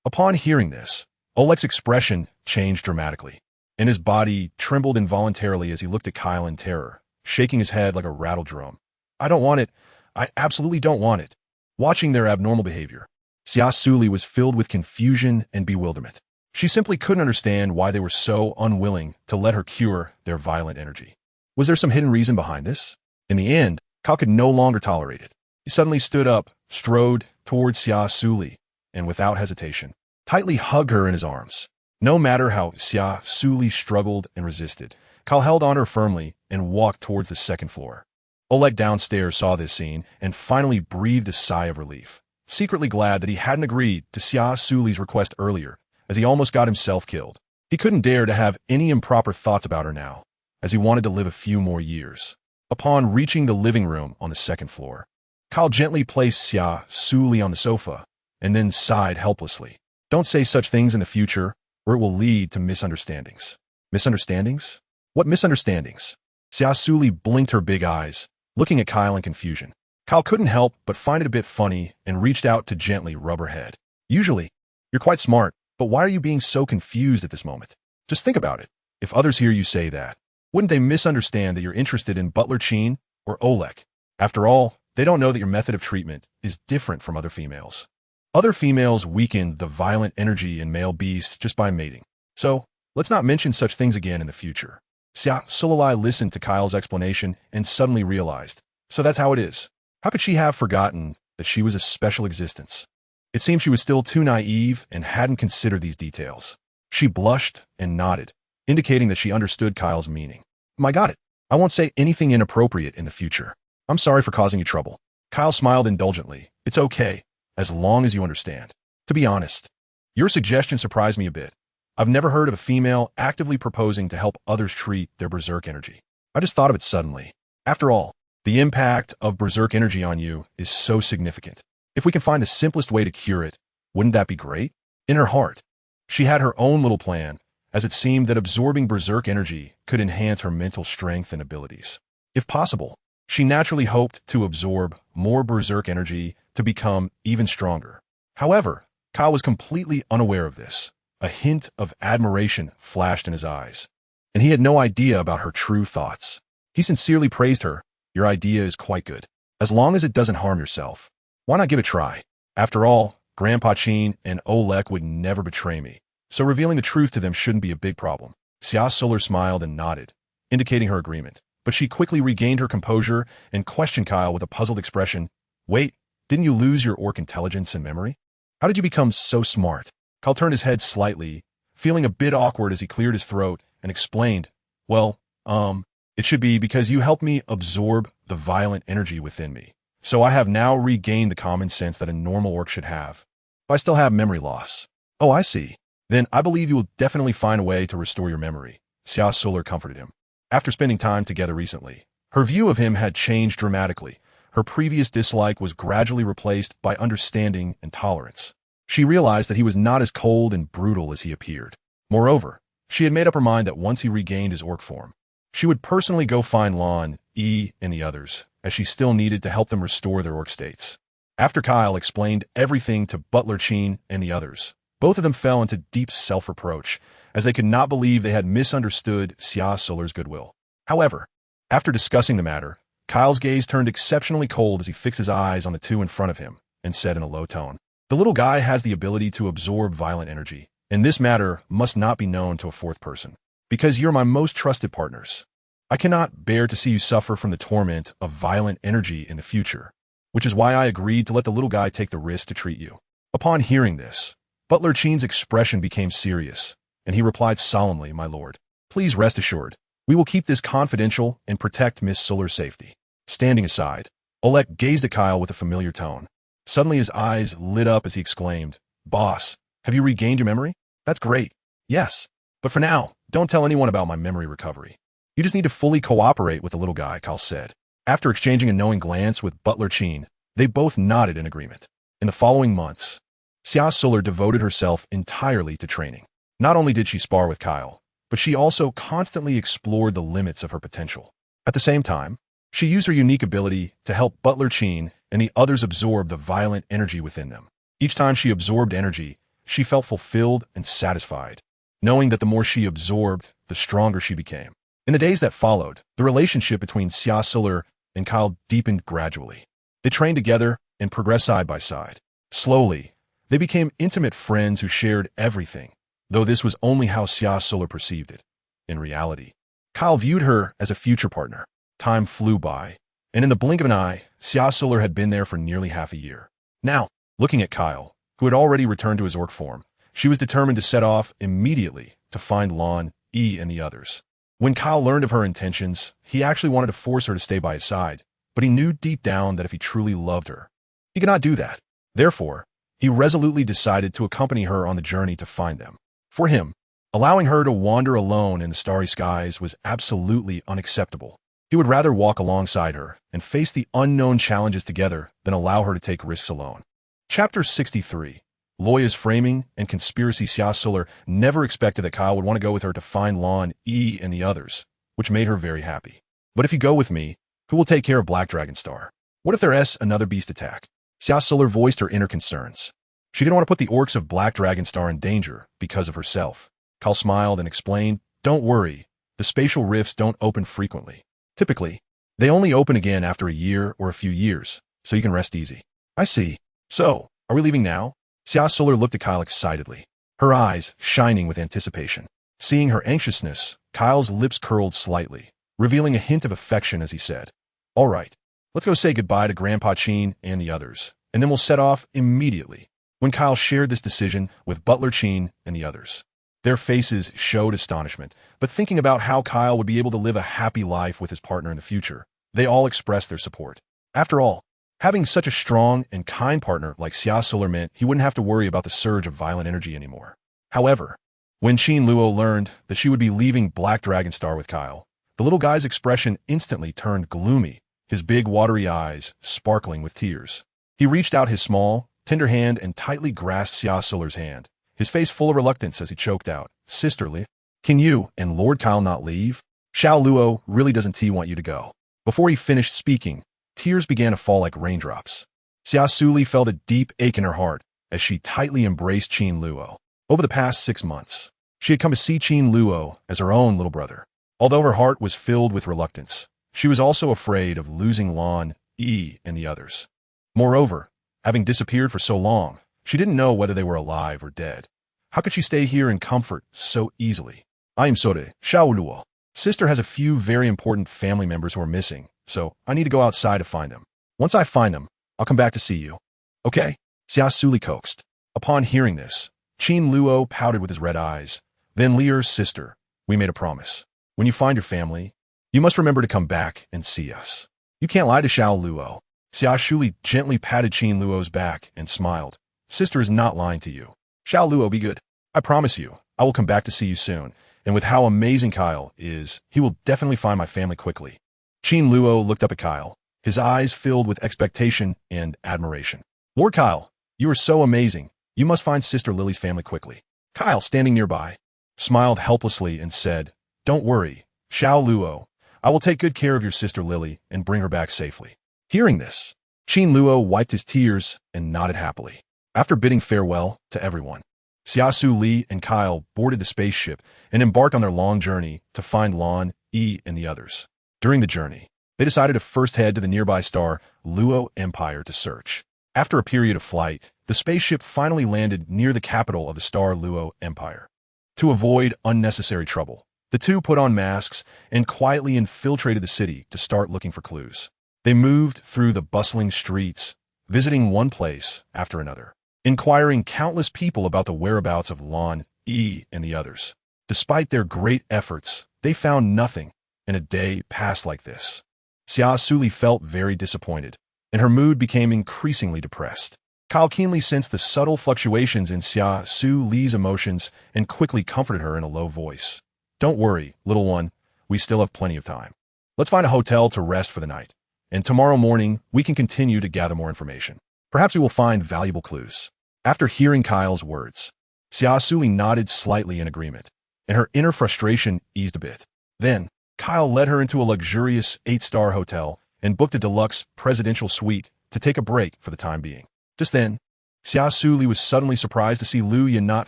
Upon hearing this, Oleg's expression changed dramatically, and his body trembled involuntarily as he looked at Kyle in terror, shaking his head like a rattle drum. "I don't want it. I absolutely don't want it." Watching their abnormal behavior, Xia Suli was filled with confusion and bewilderment. She simply couldn't understand why they were so unwilling to let her cure their violent energy. Was there some hidden reason behind this? In the end, Kyle could no longer tolerate it. He suddenly stood up, strode towards Xia Suli, and without hesitation, tightly hugged her in his arms. No matter how Xia Suli struggled and resisted, Kyle held on her firmly and walked towards the second floor. Oleg downstairs saw this scene and finally breathed a sigh of relief, secretly glad that he hadn't agreed to Xia Suli's request earlier, as he almost got himself killed. He couldn't dare to have any improper thoughts about her now, as he wanted to live a few more years. Upon reaching the living room on the second floor, Kyle gently placed Xia Suli on the sofa and then sighed helplessly. "Don't say such things in the future, or it will lead to misunderstandings." "Misunderstandings? What misunderstandings?" Xia Suli blinked her big eyes, looking at Kyle in confusion. Kyle couldn't help but find it a bit funny and reached out to gently rub her head. "Usually, you're quite smart, but why are you being so confused at this moment? Just think about it. If others hear you say that, wouldn't they misunderstand that you're interested in Butler Chin or Oleg? After all, they don't know that your method of treatment is different from other females. Other females weaken the violent energy in male beasts just by mating. So, let's not mention such things again in the future." Xia Suli listened to Kyle's explanation and suddenly realized, so that's how it is. How could she have forgotten that she was a special existence? It seemed she was still too naive and hadn't considered these details. She blushed and nodded, indicating that she understood Kyle's meaning. "I got it. I won't say anything inappropriate in the future. I'm sorry for causing you trouble." Kyle smiled indulgently. "It's okay, as long as you understand. To be honest, your suggestion surprised me a bit. I've never heard of a female actively proposing to help others treat their berserk energy. I just thought of it suddenly. After all, the impact of berserk energy on you is so significant. If we can find the simplest way to cure it, wouldn't that be great?" In her heart, she had her own little plan, as it seemed that absorbing berserk energy could enhance her mental strength and abilities. If possible, she naturally hoped to absorb more berserk energy to become even stronger. However, Kyle was completely unaware of this. A hint of admiration flashed in his eyes, and he had no idea about her true thoughts. He sincerely praised her. Your idea is quite good. As long as it doesn't harm yourself, why not give it a try? After all, Grandpa Chin and Oleg would never betray me, so revealing the truth to them shouldn't be a big problem. Xia Suli smiled and nodded, indicating her agreement. But she quickly regained her composure and questioned Kyle with a puzzled expression. Wait, didn't you lose your orc intelligence and memory? How did you become so smart? Kyle turned his head slightly, feeling a bit awkward as he cleared his throat and explained, well, it should be because you helped me absorb the violent energy within me. So I have now regained the common sense that a normal orc should have. But I still have memory loss. Oh, I see. Then I believe you will definitely find a way to restore your memory. Xia Suli comforted him. After spending time together recently, her view of him had changed dramatically. Her previous dislike was gradually replaced by understanding and tolerance. She realized that he was not as cold and brutal as he appeared. Moreover, she had made up her mind that once he regained his orc form, she would personally go find Lon, E, and the others, as she still needed to help them restore their orc states. After Kyle explained everything to Butler Chin and the others, both of them fell into deep self-reproach, as they could not believe they had misunderstood Xia Suli's goodwill. However, after discussing the matter, Kyle's gaze turned exceptionally cold as he fixed his eyes on the two in front of him and said in a low tone, the little guy has the ability to absorb violent energy, and this matter must not be known to a fourth person, because you're my most trusted partners. I cannot bear to see you suffer from the torment of violent energy in the future, which is why I agreed to let the little guy take the risk to treat you. Upon hearing this, Butler Chin's expression became serious, and he replied solemnly, my lord, please rest assured, we will keep this confidential and protect Miss Suli's safety. Standing aside, Oleg gazed at Kyle with a familiar tone. Suddenly his eyes lit up as he exclaimed, boss, have you regained your memory? That's great. Yes. But for now, don't tell anyone about my memory recovery. You just need to fully cooperate with the little guy, Kyle said. After exchanging a knowing glance with Butler Chin, they both nodded in agreement. In the following months, Xia Suli devoted herself entirely to training. Not only did she spar with Kyle, but she also constantly explored the limits of her potential. At the same time, she used her unique ability to help Butler Chin and the others absorb the violent energy within them. Each time she absorbed energy, she felt fulfilled and satisfied, knowing that the more she absorbed, the stronger she became. In the days that followed, the relationship between Xia Suli and Kyle deepened gradually. They trained together and progressed side by side. Slowly, they became intimate friends who shared everything, though this was only how Xia Suli perceived it. In reality, Kyle viewed her as a future partner. Time flew by, and in the blink of an eye, Xia Suli had been there for nearly half a year. Now, looking at Kyle, who had already returned to his orc form, she was determined to set off immediately to find Lon, E, and the others. When Kyle learned of her intentions, he actually wanted to force her to stay by his side, but he knew deep down that if he truly loved her, he could not do that. Therefore, he resolutely decided to accompany her on the journey to find them. For him, allowing her to wander alone in the starry skies was absolutely unacceptable. He would rather walk alongside her and face the unknown challenges together than allow her to take risks alone. Chapter 63. Loya's framing and conspiracy. Xia Suli never expected that Kyle would want to go with her to find Lon, E, and the others, which made her very happy. But if you go with me, who will take care of Black Dragon Star? What if there's another beast attack? Xia Suli voiced her inner concerns. She didn't want to put the orcs of Black Dragon Star in danger because of herself. Kyle smiled and explained, don't worry, the spatial rifts don't open frequently. Typically, they only open again after a year or a few years, so you can rest easy. I see. So, are we leaving now? Xia Suli looked at Kyle excitedly, her eyes shining with anticipation. Seeing her anxiousness, Kyle's lips curled slightly, revealing a hint of affection as he said, all right, let's go say goodbye to Grandpa Chin and the others, and then we'll set off immediately. When Kyle shared this decision with Butler Chin and the others, their faces showed astonishment, but thinking about how Kyle would be able to live a happy life with his partner in the future, they all expressed their support. After all, having such a strong and kind partner like Xia Suli meant he wouldn't have to worry about the surge of violent energy anymore. However, when Chin Luo learned that she would be leaving Black Dragon Star with Kyle, the little guy's expression instantly turned gloomy, his big watery eyes sparkling with tears. He reached out his small, tender hand and tightly grasped Xia Suli's hand, his face full of reluctance as he choked out, sisterly, can you and Lord Kyle not leave? Xiao Luo really doesn't want you to go. Before he finished speaking, tears began to fall like raindrops. Xia Suli felt a deep ache in her heart as she tightly embraced Qin Luo. Over the past 6 months, she had come to see Qin Luo as her own little brother. Although her heart was filled with reluctance, she was also afraid of losing Lan, Yi, and the others. Moreover, having disappeared for so long, she didn't know whether they were alive or dead. How could she stay here in comfort so easily? I am Sode, Xiao Luo. Sister has a few very important family members who are missing, so I need to go outside to find them. Once I find them, I'll come back to see you. Okay? Xia Suli coaxed. Upon hearing this, Qin Luo pouted with his red eyes. Then Lier, sister, we made a promise. When you find your family, you must remember to come back and see us. You can't lie to Xiao Luo. Xia Suli gently patted Qin Luo's back and smiled. Sister is not lying to you. Xiao Luo, be good. I promise you, I will come back to see you soon, and with how amazing Kyle is, he will definitely find my family quickly. Qin Luo looked up at Kyle, his eyes filled with expectation and admiration. Lord Kyle, you are so amazing. You must find Sister Lily's family quickly. Kyle, standing nearby, smiled helplessly and said, Don't worry, Xiao Luo. I will take good care of your sister Lily and bring her back safely. Hearing this, Qin Luo wiped his tears and nodded happily. After bidding farewell to everyone, Xia Suli and Kyle boarded the spaceship and embarked on their long journey to find Lan, Yi, and the others. During the journey, they decided to first head to the nearby star Luo Empire to search. After a period of flight, the spaceship finally landed near the capital of the star Luo Empire. To avoid unnecessary trouble, the two put on masks and quietly infiltrated the city to start looking for clues. They moved through the bustling streets, visiting one place after another, inquiring countless people about the whereabouts of Lan, Yi, and the others. Despite their great efforts, they found nothing, and a day passed like this. Xia Suli felt very disappointed, and her mood became increasingly depressed. Kyle keenly sensed the subtle fluctuations in Xia Suli's emotions and quickly comforted her in a low voice. Don't worry, little one, we still have plenty of time. Let's find a hotel to rest for the night, and tomorrow morning we can continue to gather more information. Perhaps we will find valuable clues. After hearing Kyle's words, Xia Suli nodded slightly in agreement, and her inner frustration eased a bit. Then, Kyle led her into a luxurious 8-star hotel and booked a deluxe presidential suite to take a break for the time being. Just then, Xia Suli was suddenly surprised to see Lu Yan not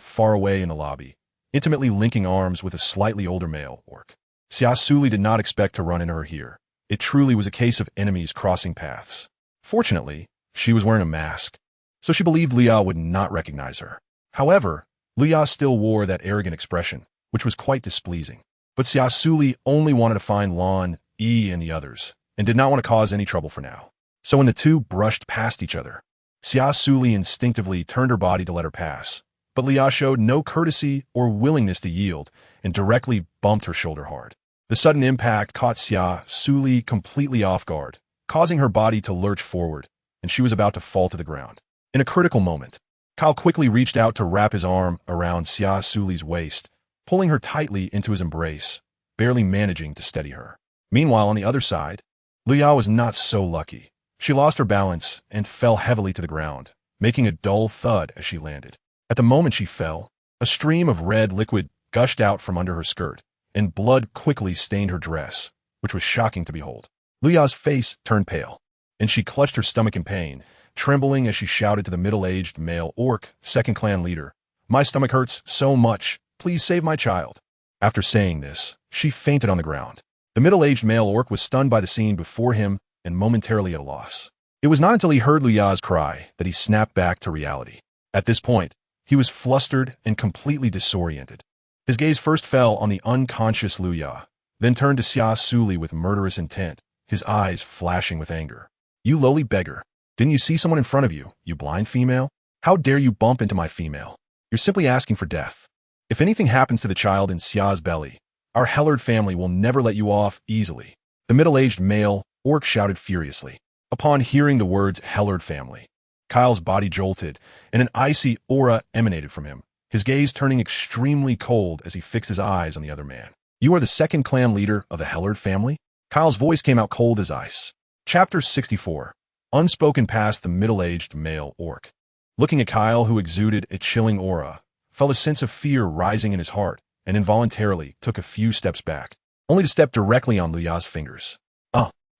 far away in the lobby, intimately linking arms with a slightly older male orc. Xia Suli did not expect to run into her here. It truly was a case of enemies crossing paths. Fortunately, she was wearing a mask, so she believed Liya would not recognize her. However, Liya still wore that arrogant expression, which was quite displeasing. But Xia Suli only wanted to find Lan, Yi, and the others, and did not want to cause any trouble for now. So when the two brushed past each other, Xia Suli instinctively turned her body to let her pass, but Liya showed no courtesy or willingness to yield and directly bumped her shoulder hard. The sudden impact caught Xia Suli completely off guard, causing her body to lurch forward, and she was about to fall to the ground. In a critical moment, Kyle quickly reached out to wrap his arm around Xia Suli's waist, pulling her tightly into his embrace, barely managing to steady her. Meanwhile, on the other side, Liya was not so lucky. She lost her balance and fell heavily to the ground, making a dull thud as she landed. At the moment she fell, a stream of red liquid gushed out from under her skirt, and blood quickly stained her dress, which was shocking to behold. Liya's face turned pale, and she clutched her stomach in pain, trembling as she shouted to the middle-aged male orc, second clan leader, "My stomach hurts so much. Please save my child." After saying this, she fainted on the ground. The middle-aged male orc was stunned by the scene before him and momentarily at a loss. It was not until he heard Liya's cry that he snapped back to reality. At this point, he was flustered and completely disoriented. His gaze first fell on the unconscious Liya, then turned to Xia Suli with murderous intent, his eyes flashing with anger. "You lowly beggar! Didn't you see someone in front of you, you blind female? How dare you bump into my female? You're simply asking for death. If anything happens to the child in Xia's belly, our Hellard family will never let you off easily." The middle-aged male orc shouted furiously. Upon hearing the words Hellard family, Kyle's body jolted, and an icy aura emanated from him, his gaze turning extremely cold as he fixed his eyes on the other man. "You are the second clan leader of the Hellard family?" Kyle's voice came out cold as ice. Chapter 64. Unspoken past the middle-aged male orc. Looking at Kyle, who exuded a chilling aura, felt a sense of fear rising in his heart, and involuntarily took a few steps back, only to step directly on Liya's fingers.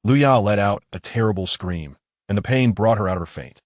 Liya let out a terrible scream, and the pain brought her out of her faint.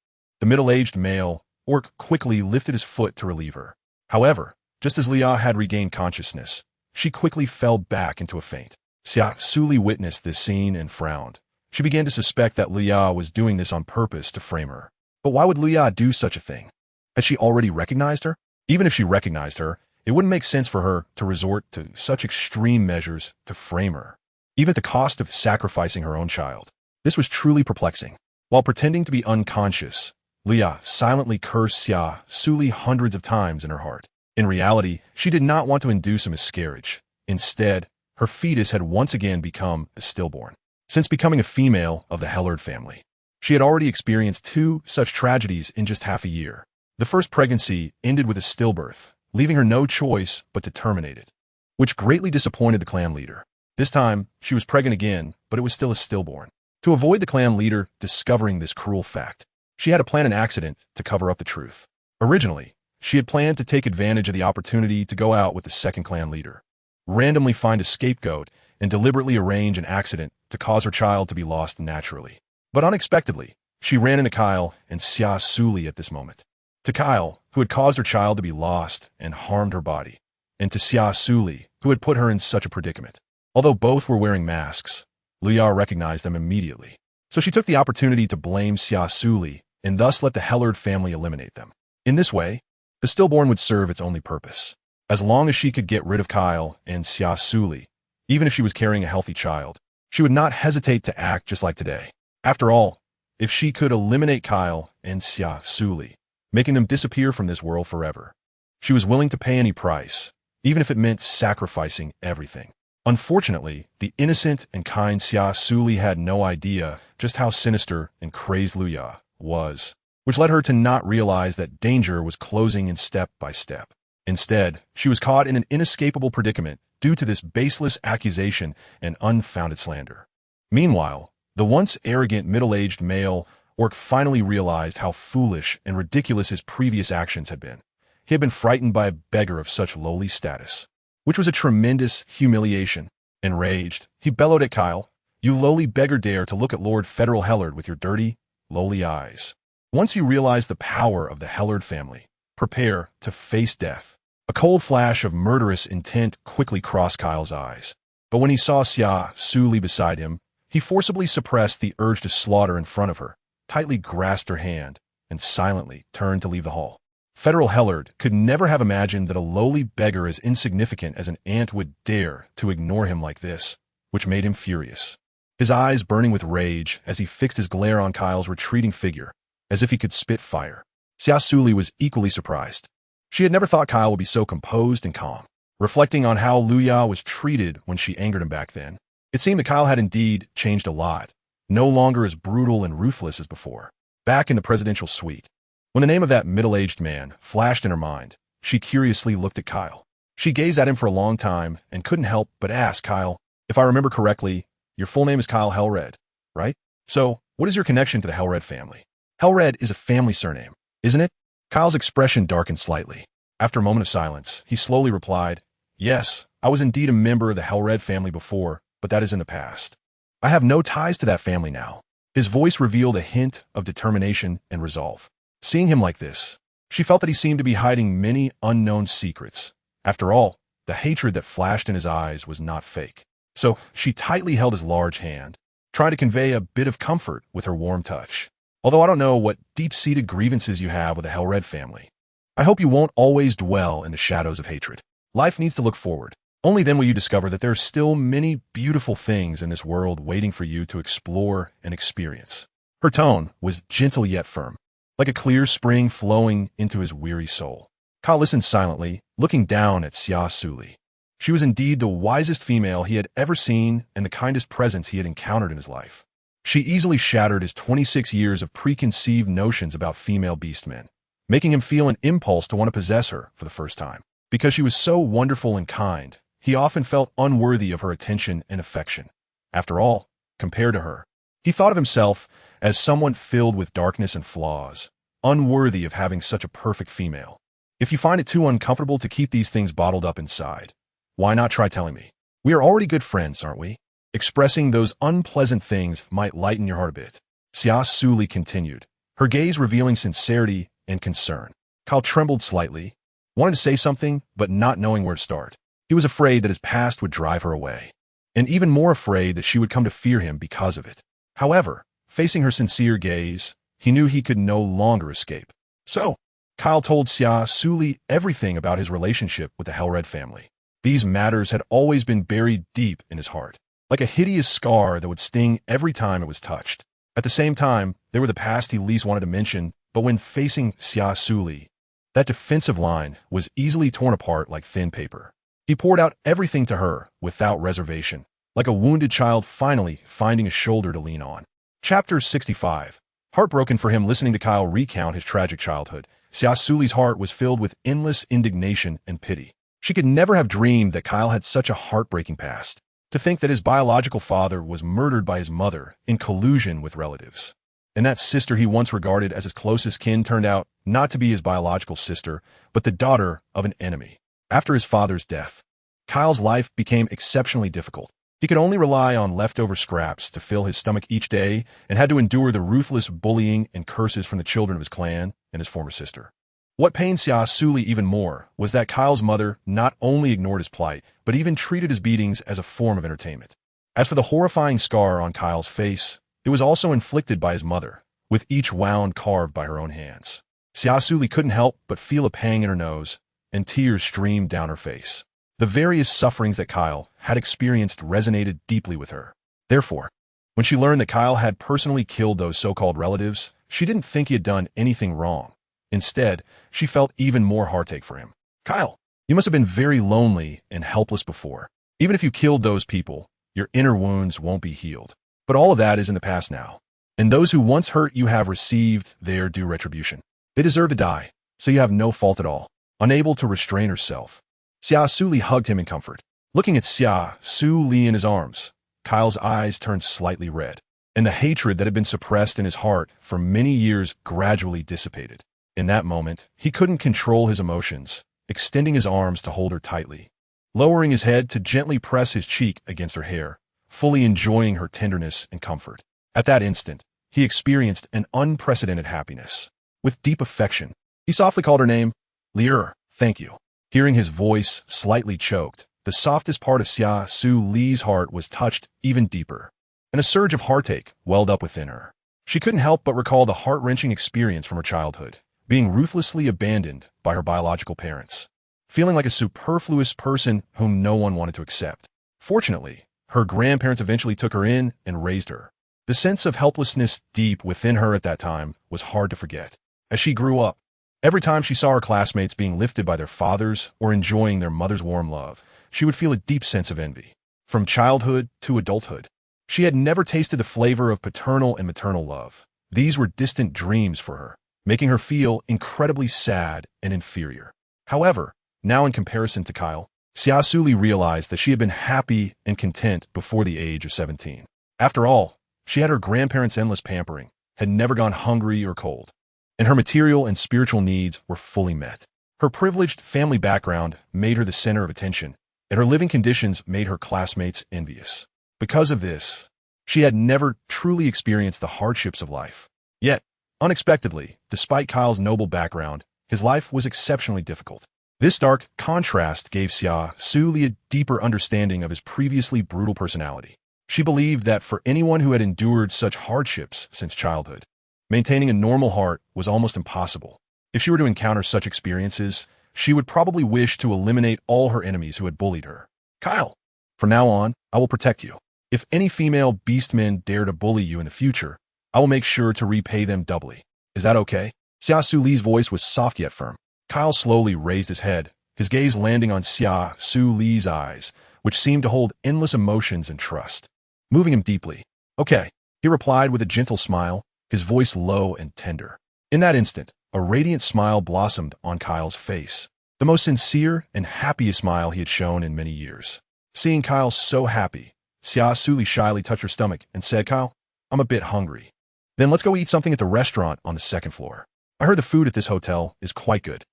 The middle-aged male orc quickly lifted his foot to relieve her. However, just as Xia had regained consciousness, she quickly fell back into a faint. Xia Suli witnessed this scene and frowned. She began to suspect that Xia was doing this on purpose to frame her. But why would Xia do such a thing? Had she already recognized her? Even if she recognized her, it wouldn't make sense for her to resort to such extreme measures to frame her, even at the cost of sacrificing her own child. This was truly perplexing. While pretending to be unconscious, Xia silently cursed Xia Suli hundreds of times in her heart. In reality, she did not want to induce a miscarriage. Instead, her fetus had once again become a stillborn. Since becoming a female of the Hellard family, she had already experienced 2 such tragedies in just half a year. The first pregnancy ended with a stillbirth, leaving her no choice but to terminate it, which greatly disappointed the clan leader. This time, she was pregnant again, but it was still a stillborn. To avoid the clan leader discovering this cruel fact, she had to plan an accident to cover up the truth. Originally, she had planned to take advantage of the opportunity to go out with the second clan leader, randomly find a scapegoat, and deliberately arrange an accident to cause her child to be lost naturally. But unexpectedly, she ran into Kyle and Xia Suli at this moment. To Kyle, who had caused her child to be lost and harmed her body, and to Xia Suli, who had put her in such a predicament. Although both were wearing masks, Xia recognized them immediately. So she took the opportunity to blame Xia Suli and thus let the Hellard family eliminate them. In this way, the stillborn would serve its only purpose. As long as she could get rid of Kyle and Xia Suli, even if she was carrying a healthy child, she would not hesitate to act just like today. After all, if she could eliminate Kyle and Xia Suli, making them disappear from this world forever, she was willing to pay any price, even if it meant sacrificing everything. Unfortunately, the innocent and kind Xia Suli had no idea just how sinister and crazed Xia was, which led her to not realize that danger was closing in step by step. Instead, she was caught in an inescapable predicament due to this baseless accusation and unfounded slander. Meanwhile, the once arrogant middle-aged male orc finally realized how foolish and ridiculous his previous actions had been. He had been frightened by a beggar of such lowly status, which was a tremendous humiliation. Enraged, he bellowed at Kyle, "You lowly beggar dare to look at Lord Federal Hellard with your dirty, lowly eyes." Once you realize the power of the Hellard family, prepare to face death. A cold flash of murderous intent quickly crossed Kyle's eyes. But when he saw Xia Suli beside him, he forcibly suppressed the urge to slaughter in front of her, tightly grasped her hand, and silently turned to leave the hall. Federal Hellard could never have imagined that a lowly beggar as insignificant as an ant would dare to ignore him like this, which made him furious. His eyes burning with rage as he fixed his glare on Kyle's retreating figure, as if he could spit fire. Xia Suli was equally surprised. She had never thought Kyle would be so composed and calm. Reflecting on how Xia was treated when she angered him back then, it seemed that Kyle had indeed changed a lot, no longer as brutal and ruthless as before. Back in the presidential suite, when the name of that middle-aged man flashed in her mind, she curiously looked at Kyle. She gazed at him for a long time and couldn't help but ask Kyle, "If I remember correctly, your full name is Kyle Hellred, right? So, what is your connection to the Hellred family?" "Hellred is a family surname, isn't it?" Kyle's expression darkened slightly. After a moment of silence, he slowly replied, "Yes, I was indeed a member of the Hellred family before, but that is in the past. I have no ties to that family now." His voice revealed a hint of determination and resolve. Seeing him like this, she felt that he seemed to be hiding many unknown secrets. After all, the hatred that flashed in his eyes was not fake. So she tightly held his large hand, trying to convey a bit of comfort with her warm touch. "Although I don't know what deep-seated grievances you have with the Hellred family, I hope you won't always dwell in the shadows of hatred. Life needs to look forward. Only then will you discover that there are still many beautiful things in this world waiting for you to explore and experience." Her tone was gentle yet firm, like a clear spring flowing into his weary soul. Kyle listened silently, looking down at Xia Suli. She was indeed the wisest female he had ever seen and the kindest presence he had encountered in his life. She easily shattered his 26 years of preconceived notions about female beastmen, making him feel an impulse to want to possess her for the first time. Because she was so wonderful and kind, he often felt unworthy of her attention and affection. After all, compared to her, he thought of himself as someone filled with darkness and flaws, unworthy of having such a perfect female. If you find it too uncomfortable to keep these things bottled up inside, why not try telling me? We are already good friends, aren't we? Expressing those unpleasant things might lighten your heart a bit. Xia Suli continued, her gaze revealing sincerity and concern. Kyle trembled slightly, wanted to say something, but not knowing where to start. He was afraid that his past would drive her away, and even more afraid that she would come to fear him because of it. However, facing her sincere gaze, he knew he could no longer escape. So, Kyle told Xia Suli everything about his relationship with the Hellred family. These matters had always been buried deep in his heart, like a hideous scar that would sting every time it was touched. At the same time, they were the past he least wanted to mention, but when facing Xia Suli, that defensive line was easily torn apart like thin paper. He poured out everything to her without reservation, like a wounded child finally finding a shoulder to lean on. Chapter 65. Heartbroken for him listening to Kyle recount his tragic childhood, Xia Suli's heart was filled with endless indignation and pity. She could never have dreamed that Kyle had such a heartbreaking past. To think that his biological father was murdered by his mother in collusion with relatives, and that sister he once regarded as his closest kin turned out not to be his biological sister, but the daughter of an enemy. After his father's death, Kyle's life became exceptionally difficult. He could only rely on leftover scraps to fill his stomach each day and had to endure the ruthless bullying and curses from the children of his clan and his former sister. What pained Xia Suli even more was that Kyle's mother not only ignored his plight, but even treated his beatings as a form of entertainment. As for the horrifying scar on Kyle's face, it was also inflicted by his mother, with each wound carved by her own hands. Xia Suli couldn't help but feel a pang in her nose, and tears streamed down her face. The various sufferings that Kyle had experienced resonated deeply with her. Therefore, when she learned that Kyle had personally killed those so-called relatives, she didn't think he had done anything wrong. Instead, she felt even more heartache for him. Kyle, you must have been very lonely and helpless before. Even if you killed those people, your inner wounds won't be healed. But all of that is in the past now. And those who once hurt you have received their due retribution. They deserve to die, so you have no fault at all. Unable to restrain herself, Xia Suli hugged him in comfort. Looking at Xia Suli in his arms, Kyle's eyes turned slightly red, and the hatred that had been suppressed in his heart for many years gradually dissipated. In that moment, he couldn't control his emotions, extending his arms to hold her tightly, lowering his head to gently press his cheek against her hair, fully enjoying her tenderness and comfort. At that instant, he experienced an unprecedented happiness. With deep affection, he softly called her name, Lier, thank you. Hearing his voice slightly choked, the softest part of Xia Suli's heart was touched even deeper, and a surge of heartache welled up within her. She couldn't help but recall the heart-wrenching experience from her childhood, being ruthlessly abandoned by her biological parents, feeling like a superfluous person whom no one wanted to accept. Fortunately, her grandparents eventually took her in and raised her. The sense of helplessness deep within her at that time was hard to forget. As she grew up, every time she saw her classmates being lifted by their fathers or enjoying their mother's warm love, she would feel a deep sense of envy. From childhood to adulthood, she had never tasted the flavor of paternal and maternal love. These were distant dreams for her, making her feel incredibly sad and inferior. However, now in comparison to Kyle, Xia Suli realized that she had been happy and content before the age of 17. After all, she had her grandparents' endless pampering, had never gone hungry or cold, and her material and spiritual needs were fully met. Her privileged family background made her the center of attention, and her living conditions made her classmates envious. Because of this, she had never truly experienced the hardships of life. Yet, unexpectedly, despite Kyle's noble background, his life was exceptionally difficult. This stark contrast gave Xia Suli a deeper understanding of his previously brutal personality. She believed that for anyone who had endured such hardships since childhood, maintaining a normal heart was almost impossible. If she were to encounter such experiences, she would probably wish to eliminate all her enemies who had bullied her. Kyle, from now on, I will protect you. If any female beastmen dare to bully you in the future, I will make sure to repay them doubly. Is that okay? Xia Suli's voice was soft yet firm. Kyle slowly raised his head, his gaze landing on Xia Suli's eyes, which seemed to hold endless emotions and trust, moving him deeply. Okay, he replied with a gentle smile, his voice low and tender. In that instant, a radiant smile blossomed on Kyle's face, the most sincere and happiest smile he had shown in many years. Seeing Kyle so happy, Xia Suli shyly touched her stomach and said, Kyle, I'm a bit hungry. Then let's go eat something at the restaurant on the second floor. I heard the food at this hotel is quite good.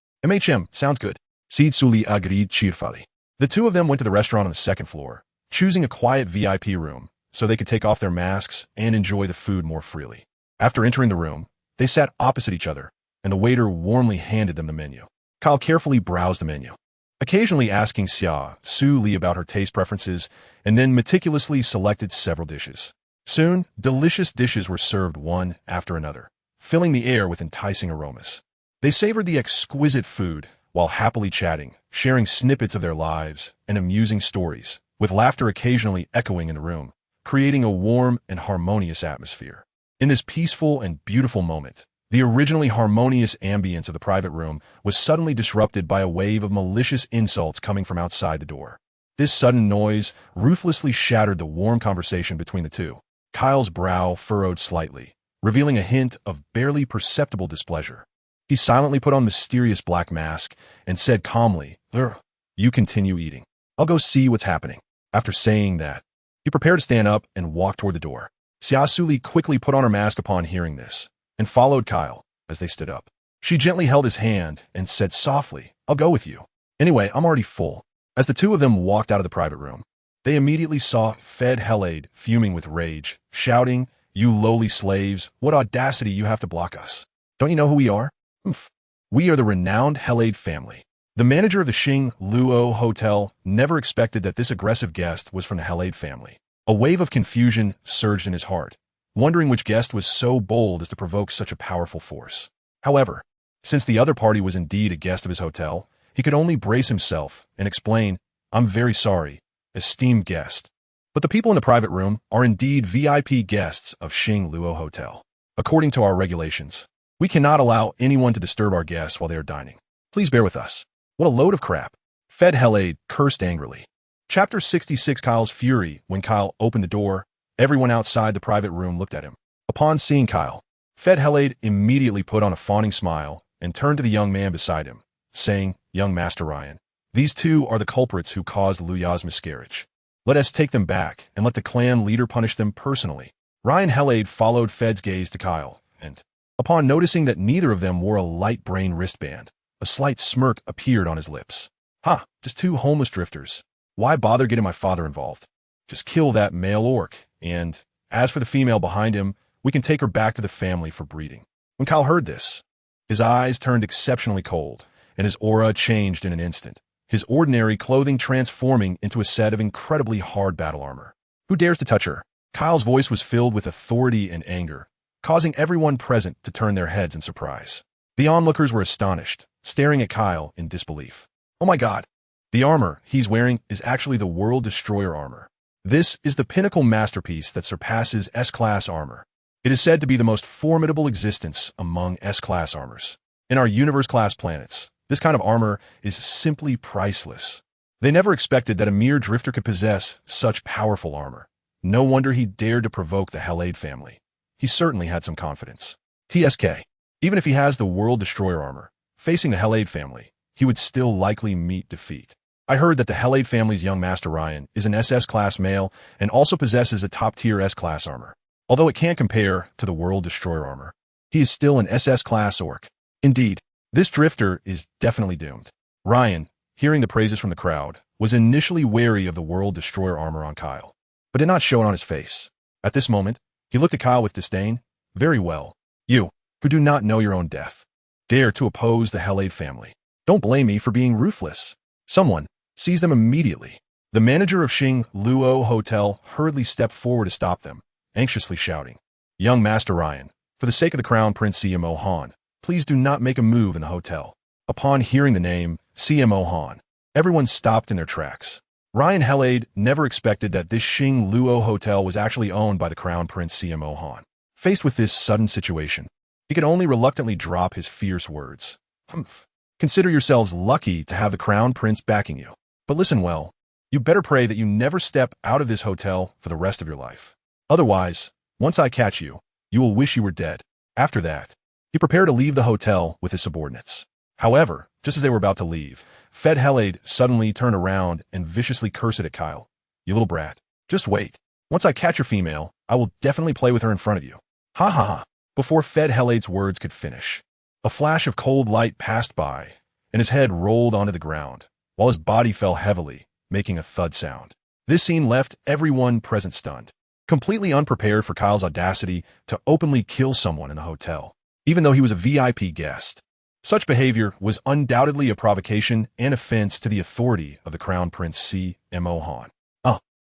Sounds good. Xia Suli agreed cheerfully. The two of them went to the restaurant on the second floor, choosing a quiet VIP room so they could take off their masks and enjoy the food more freely. After entering the room, They sat opposite each other, and the waiter warmly handed them the menu. Kyle carefully browsed the menu, occasionally asking Xia Suli about her taste preferences, and then meticulously selected several dishes. Soon, delicious dishes were served one after another, filling the air with enticing aromas. They savored the exquisite food while happily chatting, sharing snippets of their lives and amusing stories, with laughter occasionally echoing in the room, creating a warm and harmonious atmosphere. In this peaceful and beautiful moment, the originally harmonious ambience of the private room was suddenly disrupted by a wave of malicious insults coming from outside the door. This sudden noise ruthlessly shattered the warm conversation between the two. Kyle's brow furrowed slightly, revealing a hint of barely perceptible displeasure. He silently put on mysterious black mask and said calmly, "You continue eating. I'll go see what's happening." After saying that, he prepared to stand up and walk toward the door. Xia Suli quickly put on her mask upon hearing this, and followed Kyle as they stood up. She gently held his hand and said softly, "I'll go with you. Anyway, I'm already full." As the two of them walked out of the private room, they immediately saw Fed Helade fuming with rage, shouting, "You lowly slaves, what audacity you have to block us. Don't you know who we are? We are the renowned Helade family." The manager of the Xing Luo Hotel never expected that this aggressive guest was from the Helade family. A wave of confusion surged in his heart, wondering which guest was so bold as to provoke such a powerful force. However, since the other party was indeed a guest of his hotel, he could only brace himself and explain, "I'm very sorry, esteemed guest, but the people in the private room are indeed VIP guests of Xing Luo Hotel. According to our regulations, we cannot allow anyone to disturb our guests while they are dining. Please bear with us." What a load of crap. Fed Helade cursed angrily. Chapter 66. Kyle's fury. When Kyle opened the door, everyone outside the private room looked at him. Upon seeing Kyle, Fed Helade immediately put on a fawning smile and turned to the young man beside him, saying, "Young Master Ryan, these two are the culprits who caused Luya's miscarriage. Let us take them back and let the clan leader punish them personally." Ryan Helade followed Fed's gaze to Kyle, and, upon noticing that neither of them wore a light brain wristband, a slight smirk appeared on his lips. Just two homeless drifters. Why bother getting my father involved? Just kill that male orc, and, as for the female behind him, we can take her back to the family for breeding. When Kyle heard this, his eyes turned exceptionally cold, and his aura changed in an instant, his ordinary clothing transforming into a set of incredibly hard battle armor. "Who dares to touch her?" Kyle's voice was filled with authority and anger, causing everyone present to turn their heads in surprise. The onlookers were astonished, staring at Kyle in disbelief. "Oh my God! The armor he's wearing is actually the World Destroyer armor. This is the pinnacle masterpiece that surpasses S-Class armor. It is said to be the most formidable existence among S-Class armors. In our Universe-class planets, this kind of armor is simply priceless." They never expected that a mere drifter could possess such powerful armor. No wonder he dared to provoke the Helade family. He certainly had some confidence. TSK. Even if he has the World Destroyer armor, facing the Helade family, he would still likely meet defeat. "I heard that the Helade family's young Master Ryan is an SS-class male and also possesses a top-tier S-class armor. Although it can't compare to the World Destroyer armor, he is still an SS-class orc. Indeed, this drifter is definitely doomed." Ryan, hearing the praises from the crowd, was initially wary of the World Destroyer armor on Kyle, but did not show it on his face. At this moment, he looked at Kyle with disdain. "Very well. You, who do not know your own death, dare to oppose the Helade family. Don't blame me for being ruthless. Someone, seize them immediately." The manager of Xing Luo Hotel hurriedly stepped forward to stop them, anxiously shouting, "Young Master Ryan, for the sake of the Crown Prince CMO Han, please do not make a move in the hotel." Upon hearing the name CMO Han, everyone stopped in their tracks. Ryan Helade never expected that this Xing Luo Hotel was actually owned by the Crown Prince CMO Han. Faced with this sudden situation, he could only reluctantly drop his fierce words. "Consider yourselves lucky to have the Crown Prince backing you. But listen well, you better pray that you never step out of this hotel for the rest of your life. Otherwise, once I catch you, you will wish you were dead." After that, he prepared to leave the hotel with his subordinates. However, just as they were about to leave, Fed Helade suddenly turned around and viciously cursed at Kyle. "You little brat, just wait. Once I catch your female, I will definitely play with her in front of you." Ha ha ha. Before Fed Helade's words could finish, a flash of cold light passed by, and his head rolled onto the ground, while his body fell heavily, making a thud sound. This scene left everyone present stunned, completely unprepared for Kyle's audacity to openly kill someone in the hotel. even though he was a VIP guest. Such behavior was undoubtedly a provocation and offense to the authority of the Crown Prince C.M.O. Han.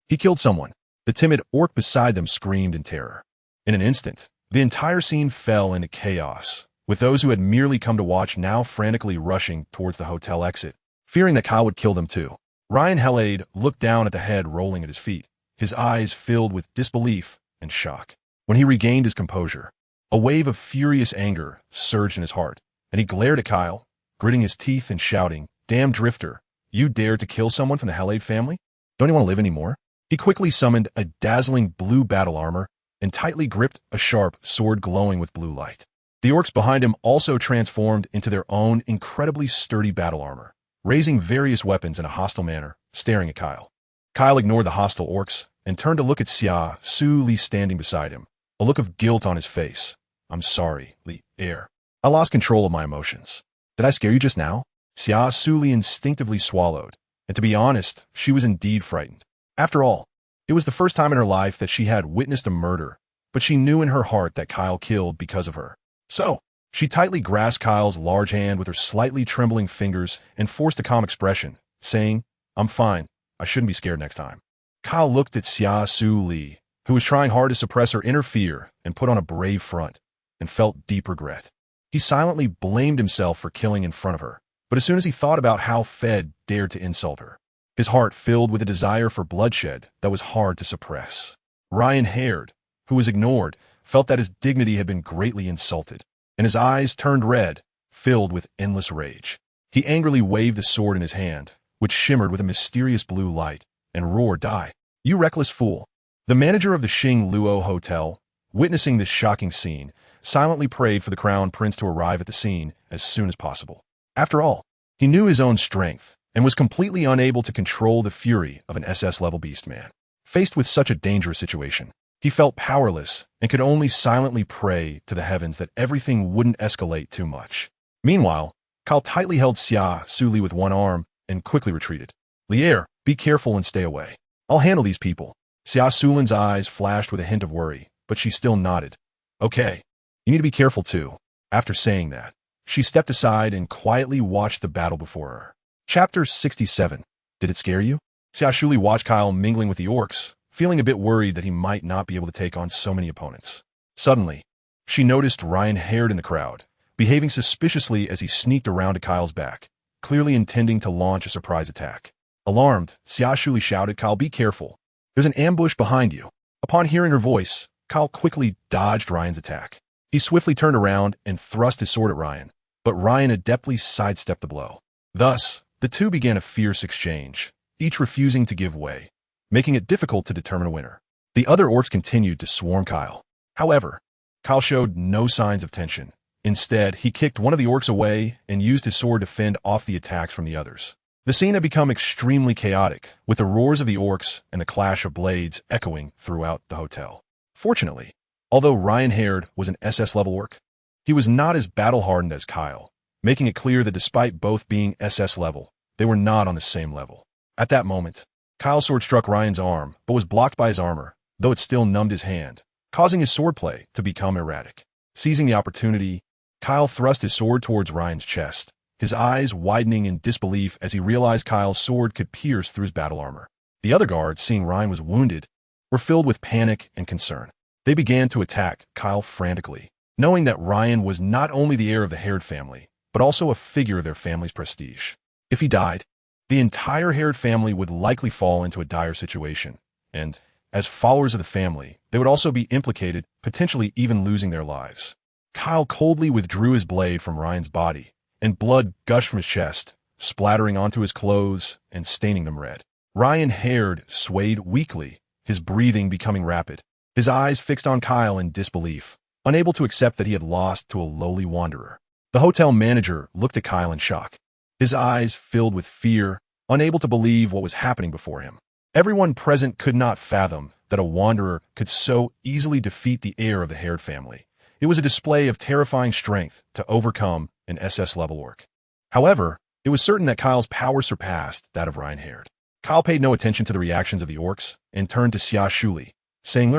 He killed someone. The timid orc beside them screamed in terror. In an instant, the entire scene fell into chaos, with those who had merely come to watch now frantically rushing towards the hotel exit, fearing that Kyle would kill them too. Ryan Helade looked down at the head rolling at his feet, his eyes filled with disbelief and shock. When he regained his composure, a wave of furious anger surged in his heart, and he glared at Kyle, gritting his teeth and shouting, "Damn drifter, you dared to kill someone from the Helade family? Don't you want to live anymore?" He quickly summoned a dazzling blue battle armor and tightly gripped a sharp sword glowing with blue light. The orcs behind him also transformed into their own incredibly sturdy battle armor, raising various weapons in a hostile manner, staring at Kyle. Kyle ignored the hostile orcs and turned to look at Xia Suli standing beside him, a look of guilt on his face. "I'm sorry, Air. I lost control of my emotions. Did I scare you just now?" Xia Suli instinctively swallowed, and to be honest, she was indeed frightened. After all, it was the first time in her life that she had witnessed a murder, but she knew in her heart that Kyle killed because of her. So, she tightly grasped Kyle's large hand with her slightly trembling fingers and forced a calm expression, saying, "I'm fine. I shouldn't be scared next time." Kyle looked at Xia Suli, who was trying hard to suppress her inner fear and put on a brave front, and felt deep regret. He silently blamed himself for killing in front of her, but as soon as he thought about how Fed dared to insult her, his heart filled with a desire for bloodshed that was hard to suppress. Ryan Haird, who was ignored, felt that his dignity had been greatly insulted, and his eyes turned red, filled with endless rage. He angrily waved the sword in his hand, which shimmered with a mysterious blue light, and roared, "Die, you reckless fool." The manager of the Xing Luo Hotel, witnessing this shocking scene, silently prayed for the Crown Prince to arrive at the scene as soon as possible. After all, he knew his own strength, and was completely unable to control the fury of an SS-level beastman. Faced with such a dangerous situation, he felt powerless and could only silently pray to the heavens that everything wouldn't escalate too much. Meanwhile, Kyle tightly held Xia Suli with one arm and quickly retreated. "Lier, be careful and stay away. I'll handle these people." Xia Sulin's eyes flashed with a hint of worry, but she still nodded. "Okay, you need to be careful too." After saying that, she stepped aside and quietly watched the battle before her. Chapter 67. Did it scare you? Xia Suli watched Kyle mingling with the orcs, feeling a bit worried that he might not be able to take on so many opponents. Suddenly, she noticed Ryan Haird in the crowd, behaving suspiciously as he sneaked around to Kyle's back, clearly intending to launch a surprise attack. Alarmed, Xia Suli shouted, "Kyle, be careful. There's an ambush behind you." Upon hearing her voice, Kyle quickly dodged Ryan's attack. He swiftly turned around and thrust his sword at Ryan, but Ryan adeptly sidestepped the blow. Thus, the two began a fierce exchange, each refusing to give way, making it difficult to determine a winner. The other orcs continued to swarm Kyle. However, Kyle showed no signs of tension. Instead, he kicked one of the orcs away and used his sword to fend off the attacks from the others. The scene had become extremely chaotic, with the roars of the orcs and the clash of blades echoing throughout the hotel. Fortunately, although Ryan Haird was an SS-level orc, he was not as battle-hardened as Kyle, making it clear that despite both being SS level, they were not on the same level. At that moment, Kyle's sword struck Ryan's arm, but was blocked by his armor, though it still numbed his hand, causing his swordplay to become erratic. Seizing the opportunity, Kyle thrust his sword towards Ryan's chest, his eyes widening in disbelief as he realized Kyle's sword could pierce through his battle armor. The other guards, seeing Ryan was wounded, were filled with panic and concern. They began to attack Kyle frantically, knowing that Ryan was not only the heir of the Haird family, but also a figure of their family's prestige. If he died, the entire Haird family would likely fall into a dire situation, and, as followers of the family, they would also be implicated, potentially even losing their lives. Kyle coldly withdrew his blade from Ryan's body, and blood gushed from his chest, splattering onto his clothes and staining them red. Ryan Haird swayed weakly, his breathing becoming rapid, his eyes fixed on Kyle in disbelief, unable to accept that he had lost to a lowly wanderer. The hotel manager looked at Kyle in shock, his eyes filled with fear, unable to believe what was happening before him. Everyone present could not fathom that a wanderer could so easily defeat the heir of the Haird family. It was a display of terrifying strength to overcome an SS-level orc. However, it was certain that Kyle's power surpassed that of Ryan Haird. Kyle paid no attention to the reactions of the orcs and turned to Xia Suli, saying,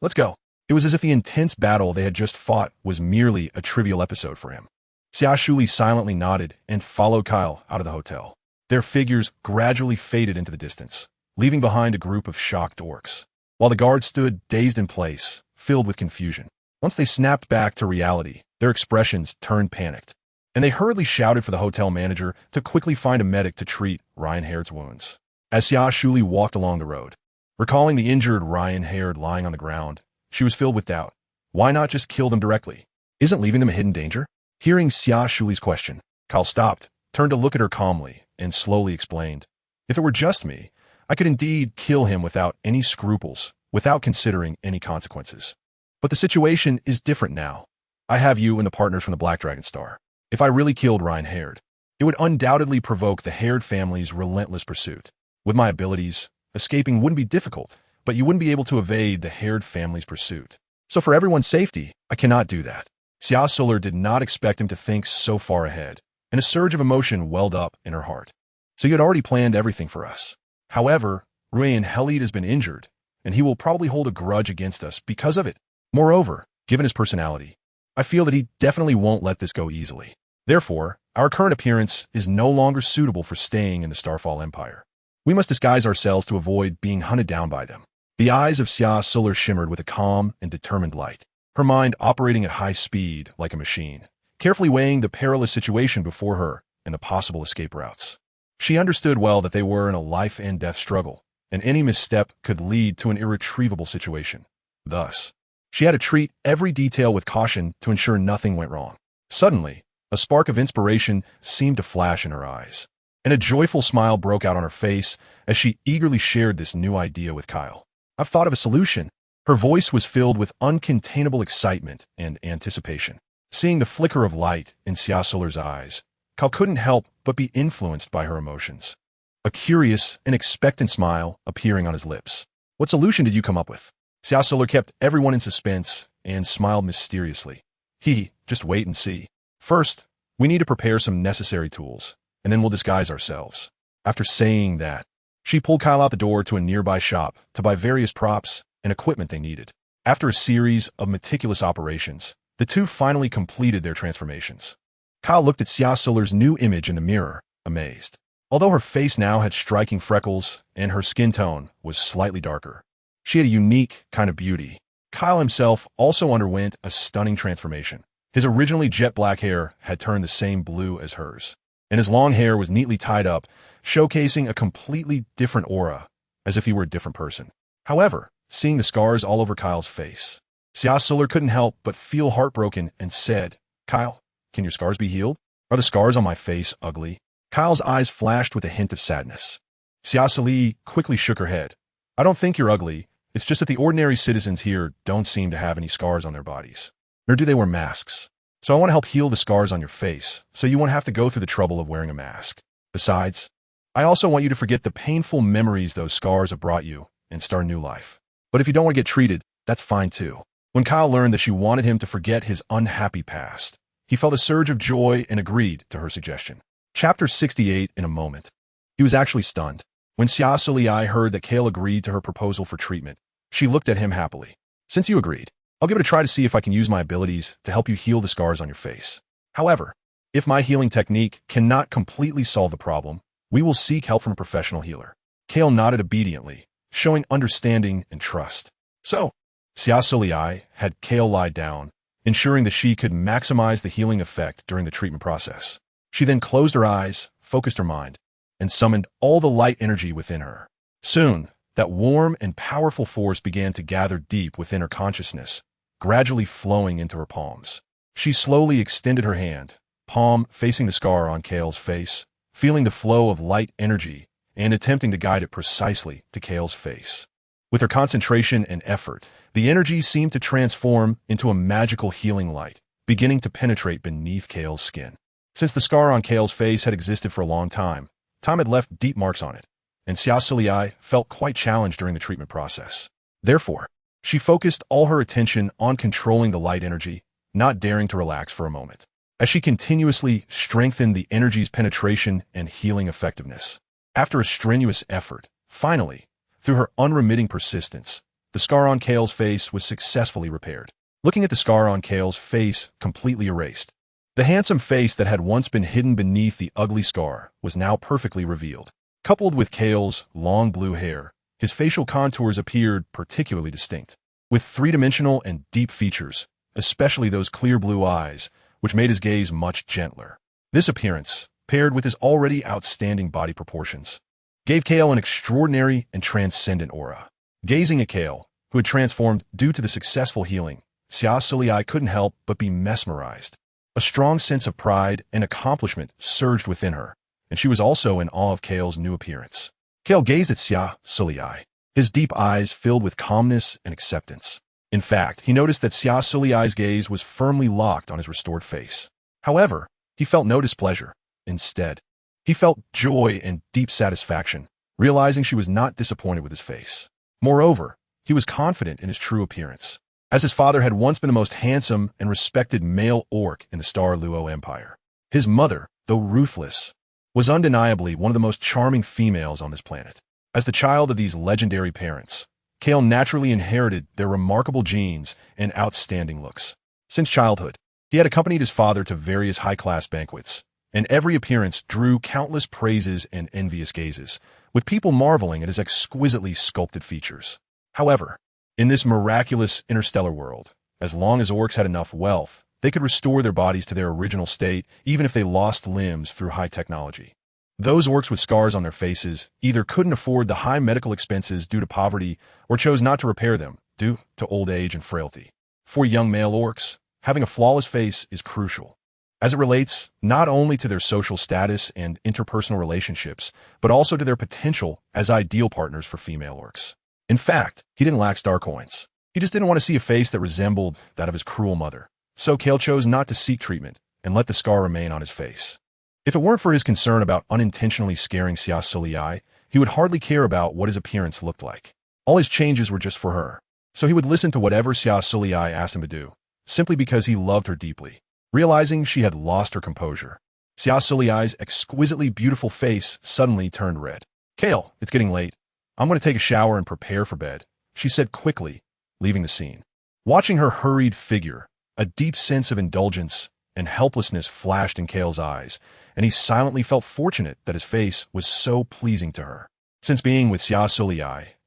"Let's go." It was as if the intense battle they had just fought was merely a trivial episode for him. Xia Suli silently nodded and followed Kyle out of the hotel. Their figures gradually faded into the distance, leaving behind a group of shocked orcs, while the guards stood dazed in place, filled with confusion. Once they snapped back to reality, their expressions turned panicked, and they hurriedly shouted for the hotel manager to quickly find a medic to treat Ryan Haird's wounds. As Xia Suli walked along the road, recalling the injured Ryan Haird lying on the ground, she was filled with doubt. Why not just kill them directly? Isn't leaving them a hidden danger? Hearing Xia Shuli's question, Kyle stopped, turned to look at her calmly, and slowly explained, "If it were just me, I could indeed kill him without any scruples, without considering any consequences. But the situation is different now. I have you and the partners from the Black Dragon Star. If I really killed Ryan Haird, it would undoubtedly provoke the Haird family's relentless pursuit. With my abilities, escaping wouldn't be difficult, but you wouldn't be able to evade the Haird family's pursuit. So for everyone's safety, I cannot do that." Xia Suli did not expect him to think so far ahead, and a surge of emotion welled up in her heart. "So you had already planned everything for us. However, Ryan Haird has been injured, and he will probably hold a grudge against us because of it. Moreover, given his personality, I feel that he definitely won't let this go easily. Therefore, our current appearance is no longer suitable for staying in the Starfall Empire. We must disguise ourselves to avoid being hunted down by them." The eyes of Xia Suli shimmered with a calm and determined light, her mind operating at high speed like a machine, carefully weighing the perilous situation before her and the possible escape routes. She understood well that they were in a life-and-death struggle, and any misstep could lead to an irretrievable situation. Thus, she had to treat every detail with caution to ensure nothing went wrong. Suddenly, a spark of inspiration seemed to flash in her eyes, and a joyful smile broke out on her face as she eagerly shared this new idea with Kyle. "I've thought of a solution." Her voice was filled with uncontainable excitement and anticipation. Seeing the flicker of light in Xia Suli's eyes, Kyle couldn't help but be influenced by her emotions, a curious and expectant smile appearing on his lips. "What solution did you come up with?" Xia Suli kept everyone in suspense and smiled mysteriously. Just wait and see. First, we need to prepare some necessary tools, and then we'll disguise ourselves." After saying that, she pulled Kyle out the door to a nearby shop to buy various props and equipment they needed. After a series of meticulous operations, the two finally completed their transformations. Kyle looked at Xia Suli's new image in the mirror, amazed. Although her face now had striking freckles and her skin tone was slightly darker, she had a unique kind of beauty. Kyle himself also underwent a stunning transformation. His originally jet black hair had turned the same blue as hers, and his long hair was neatly tied up, showcasing a completely different aura, as if he were a different person. However, seeing the scars all over Kyle's face, Xia Suli couldn't help but feel heartbroken and said, "Kyle, can your scars be healed? Are the scars on my face ugly?" Kyle's eyes flashed with a hint of sadness. Xia Suli quickly shook her head. "I don't think you're ugly. It's just that the ordinary citizens here don't seem to have any scars on their bodies, nor do they wear masks. So I want to help heal the scars on your face, so you won't have to go through the trouble of wearing a mask. Besides, I also want you to forget the painful memories those scars have brought you and start a new life. But if you don't want to get treated, that's fine too." When Kyle learned that she wanted him to forget his unhappy past, he felt a surge of joy and agreed to her suggestion. Chapter 68 in a moment. He was actually stunned. When Xia Suli heard that Kale agreed to her proposal for treatment, she looked at him happily. "Since you agreed, I'll give it a try to see if I can use my abilities to help you heal the scars on your face. However, if my healing technique cannot completely solve the problem, we will seek help from a professional healer." Kale nodded obediently, showing understanding and trust. So, Xia Suli had Kale lie down, ensuring that she could maximize the healing effect during the treatment process. She then closed her eyes, focused her mind, and summoned all the light energy within her. Soon, that warm and powerful force began to gather deep within her consciousness, gradually flowing into her palms. She slowly extended her hand, palm facing the scar on Kale's face, feeling the flow of light energy and attempting to guide it precisely to Kale's face. With her concentration and effort, the energy seemed to transform into a magical healing light, beginning to penetrate beneath Kale's skin. Since the scar on Kale's face had existed for a long time had left deep marks on it, and Xia Suli felt quite challenged during the treatment process. Therefore, she focused all her attention on controlling the light energy, not daring to relax for a moment. As she continuously strengthened the energy's penetration and healing effectiveness, after a strenuous effort, finally, through her unremitting persistence, The scar on Kale's face was successfully repaired. Looking at the scar on Kale's face, completely erased. The handsome face that had once been hidden beneath the ugly scar was now perfectly revealed. Coupled with Kale's long blue hair, his facial contours appeared particularly distinct, with three-dimensional and deep features, especially those clear blue eyes, which made his gaze much gentler. This appearance, paired with his already outstanding body proportions, gave Kale an extraordinary and transcendent aura. Gazing at Kale, who had transformed due to the successful healing, Xia Suli couldn't help but be mesmerized. A strong sense of pride and accomplishment surged within her, and she was also in awe of Kale's new appearance. Kale gazed at Xia Suli, his deep eyes filled with calmness and acceptance. In fact, he noticed that Xia Suli's gaze was firmly locked on his restored face. However, he felt no displeasure. Instead, he felt joy and deep satisfaction, realizing she was not disappointed with his face. Moreover, he was confident in his true appearance, as his father had once been the most handsome and respected male orc in the Star Luo Empire. His mother, though ruthless, was undeniably one of the most charming females on this planet. As the child of these legendary parents, Kale naturally inherited their remarkable genes and outstanding looks. Since childhood, he had accompanied his father to various high-class banquets, and every appearance drew countless praises and envious gazes, with people marveling at his exquisitely sculpted features. However, in this miraculous interstellar world, as long as orcs had enough wealth, they could restore their bodies to their original state even if they lost limbs through high technology. Those orcs with scars on their faces either couldn't afford the high medical expenses due to poverty or chose not to repair them due to old age and frailty. For young male orcs, having a flawless face is crucial, as it relates not only to their social status and interpersonal relationships, but also to their potential as ideal partners for female orcs. In fact, he didn't lack star coins. He just didn't want to see a face that resembled that of his cruel mother. So Kale chose not to seek treatment and let the scar remain on his face. If it weren't for his concern about unintentionally scaring Xia Suli, he would hardly care about what his appearance looked like. All his changes were just for her, so he would listen to whatever Xia Suli asked him to do, simply because he loved her deeply. Realizing she had lost her composure, Xia Suli's exquisitely beautiful face suddenly turned red. "Kale, it's getting late. I'm going to take a shower and prepare for bed," she said quickly, leaving the scene. Watching her hurried figure, a deep sense of indulgence and helplessness flashed in Kale's eyes, and he silently felt fortunate that his face was so pleasing to her. Since being with Xia Suli,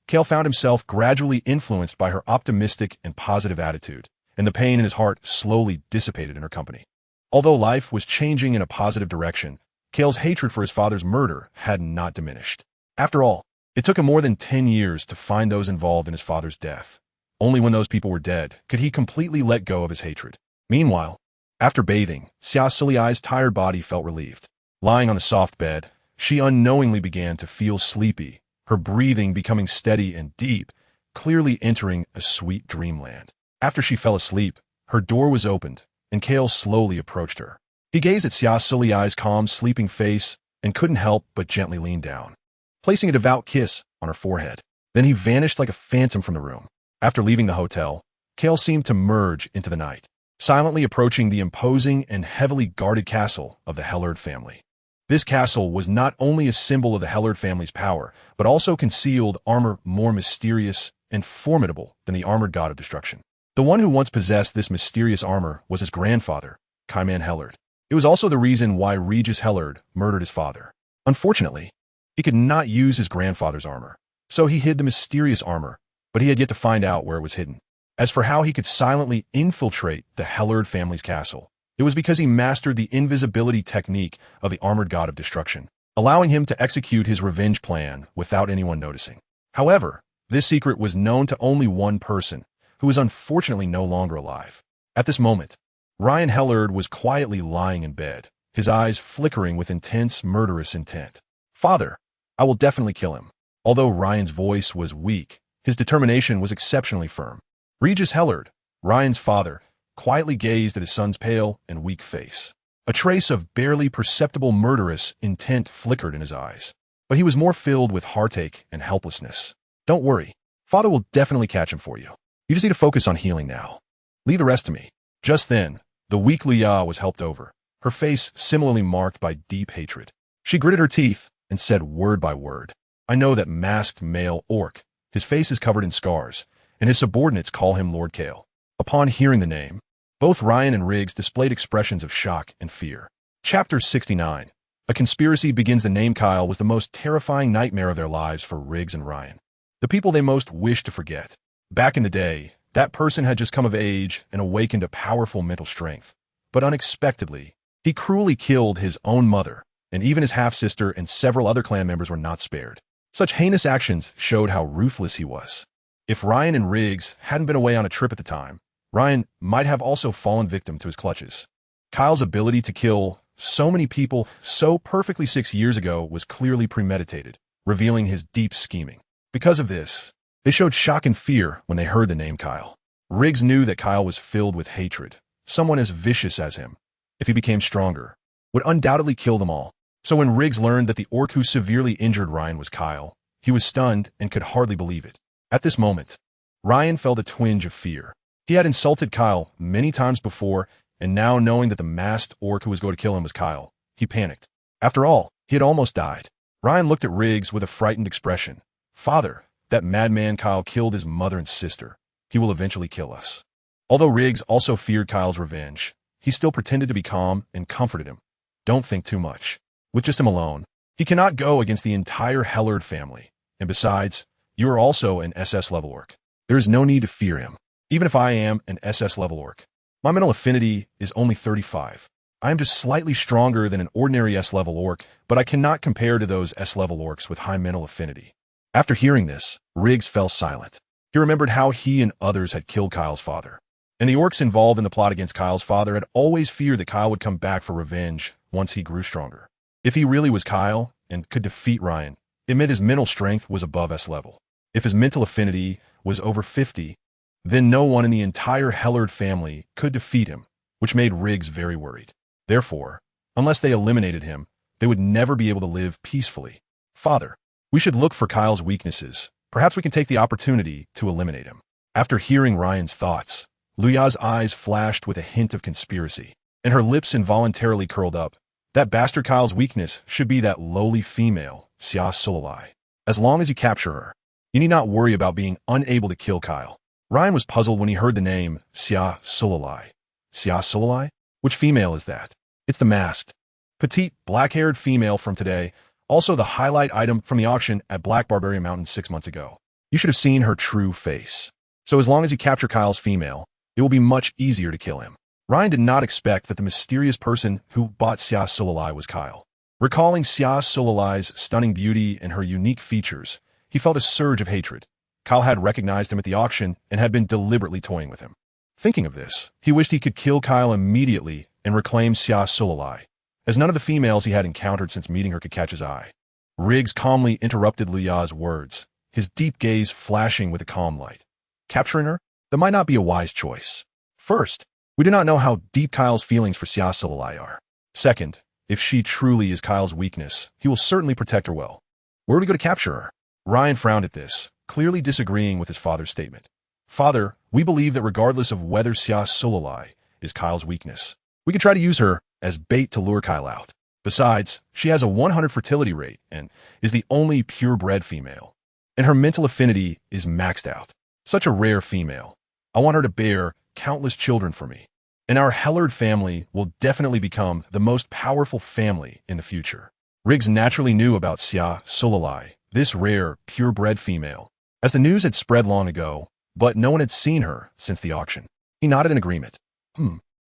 Kale found himself gradually influenced by her optimistic and positive attitude, and the pain in his heart slowly dissipated in her company. Although life was changing in a positive direction, Kale's hatred for his father's murder had not diminished. After all, it took him more than 10 years to find those involved in his father's death. Only when those people were dead could he completely let go of his hatred. Meanwhile, after bathing, Xia Suli's tired body felt relieved. Lying on the soft bed, she unknowingly began to feel sleepy, her breathing becoming steady and deep, clearly entering a sweet dreamland. After she fell asleep, her door was opened, and Kale slowly approached her. He gazed at Xia Suli's calm, sleeping face and couldn't help but gently lean down, placing a devout kiss on her forehead. Then he vanished like a phantom from the room. After leaving the hotel, Kale seemed to merge into the night, silently approaching the imposing and heavily guarded castle of the Hellard family. This castle was not only a symbol of the Hellard family's power, but also concealed armor more mysterious and formidable than the armored god of destruction. The one who once possessed this mysterious armor was his grandfather, Kaiman Hellard. It was also the reason why Regis Hellard murdered his father. Unfortunately, he could not use his grandfather's armor, so he hid the mysterious armor, but he had yet to find out where it was hidden. As for how he could silently infiltrate the Hellard family's castle, it was because he mastered the invisibility technique of the armored god of destruction, allowing him to execute his revenge plan without anyone noticing. However, this secret was known to only one person, who was unfortunately no longer alive. At this moment, Ryan Hellard was quietly lying in bed, his eyes flickering with intense, murderous intent. "Father, I will definitely kill him." Although Ryan's voice was weak, his determination was exceptionally firm. Regis Hellard, Ryan's father, quietly gazed at his son's pale and weak face. A trace of barely perceptible murderous intent flickered in his eyes, but he was more filled with heartache and helplessness. "Don't worry, Father will definitely catch him for you. You just need to focus on healing now. Leave the rest to me." Just then, the weak Liya was helped over, her face similarly marked by deep hatred. She gritted her teeth and said word by word, "I know that masked male orc. His face is covered in scars, and his subordinates call him Lord Kale. Upon hearing the name, both Ryan and Riggs displayed expressions of shock and fear. Chapter 69. A conspiracy begins. The name Kyle was the most terrifying nightmare of their lives for Riggs and Ryan. The people they most wished to forget. Back in the day, that person had just come of age and awakened a powerful mental strength. But unexpectedly, he cruelly killed his own mother, and even his half-sister and several other clan members were not spared. Such heinous actions showed how ruthless he was. If Ryan and Riggs hadn't been away on a trip at the time, Ryan might have also fallen victim to his clutches. Kyle's ability to kill so many people so perfectly 6 years ago was clearly premeditated, revealing his deep scheming. Because of this, they showed shock and fear when they heard the name Kyle. Riggs knew that Kyle was filled with hatred. Someone as vicious as him, if he became stronger, would undoubtedly kill them all. So when Riggs learned that the orc who severely injured Ryan was Kyle, he was stunned and could hardly believe it. At this moment, Ryan felt a twinge of fear. He had insulted Kyle many times before, and now knowing that the masked orc who was going to kill him was Kyle, he panicked. After all, he had almost died. Ryan looked at Riggs with a frightened expression. "Father, that madman Kyle killed his mother and sister. He will eventually kill us." Although Riggs also feared Kyle's revenge, he still pretended to be calm and comforted him. "Don't think too much. With just him alone, he cannot go against the entire Hellard family. And besides, you are also an SS level orc. There is no need to fear him. Even if I am an SS level orc, my mental affinity is only 35. I am just slightly stronger than an ordinary S level orc, but I cannot compare to those S level orcs with high mental affinity." After hearing this, Riggs fell silent. He remembered how he and others had killed Kyle's father. And the orcs involved in the plot against Kyle's father had always feared that Kyle would come back for revenge once he grew stronger. If he really was Kyle and could defeat Ryan, it meant his mental strength was above S level. If his mental affinity was over 50, then no one in the entire Hellard family could defeat him, which made Riggs very worried. Therefore, unless they eliminated him, they would never be able to live peacefully. "Father, we should look for Kyle's weaknesses. Perhaps we can take the opportunity to eliminate him." After hearing Ryan's thoughts, Luya's eyes flashed with a hint of conspiracy, and her lips involuntarily curled up. That bastard Kyle's weakness should be that lowly female, Xia Suli. As long as you capture her, you need not worry about being unable to kill Kyle. Ryan was puzzled when he heard the name Xia Suli. Xia Suli? Which female is that? It's the masked, petite, black-haired female from today, also the highlight item from the auction at Black Barbarian Mountain 6 months ago. You should have seen her true face. So as long as you capture Kyle's female, it will be much easier to kill him. Ryan did not expect that the mysterious person who bought Xia Suli was Kyle. Recalling Xia Suli's stunning beauty and her unique features, he felt a surge of hatred. Kyle had recognized him at the auction and had been deliberately toying with him. Thinking of this, he wished he could kill Kyle immediately and reclaim Xia Suli, as none of the females he had encountered since meeting her could catch his eye. Riggs calmly interrupted Luya's words, his deep gaze flashing with a calm light. Capturing her? That might not be a wise choice. First, we do not know how deep Kyle's feelings for Xia Suli are. Second, if she truly is Kyle's weakness, he will certainly protect her well. Where do we go to capture her? Ryan frowned at this, clearly disagreeing with his father's statement. "Father, we believe that regardless of whether Xia Suli is Kyle's weakness, we could try to use her as bait to lure Kyle out. Besides, she has a 100 fertility rate and is the only purebred female. And her mental affinity is maxed out. Such a rare female. I want her to bear countless children for me. And our Hellard family will definitely become the most powerful family in the future." Riggs naturally knew about Xia Suli, this rare, purebred female, as the news had spread long ago, but no one had seen her since the auction. He nodded in agreement.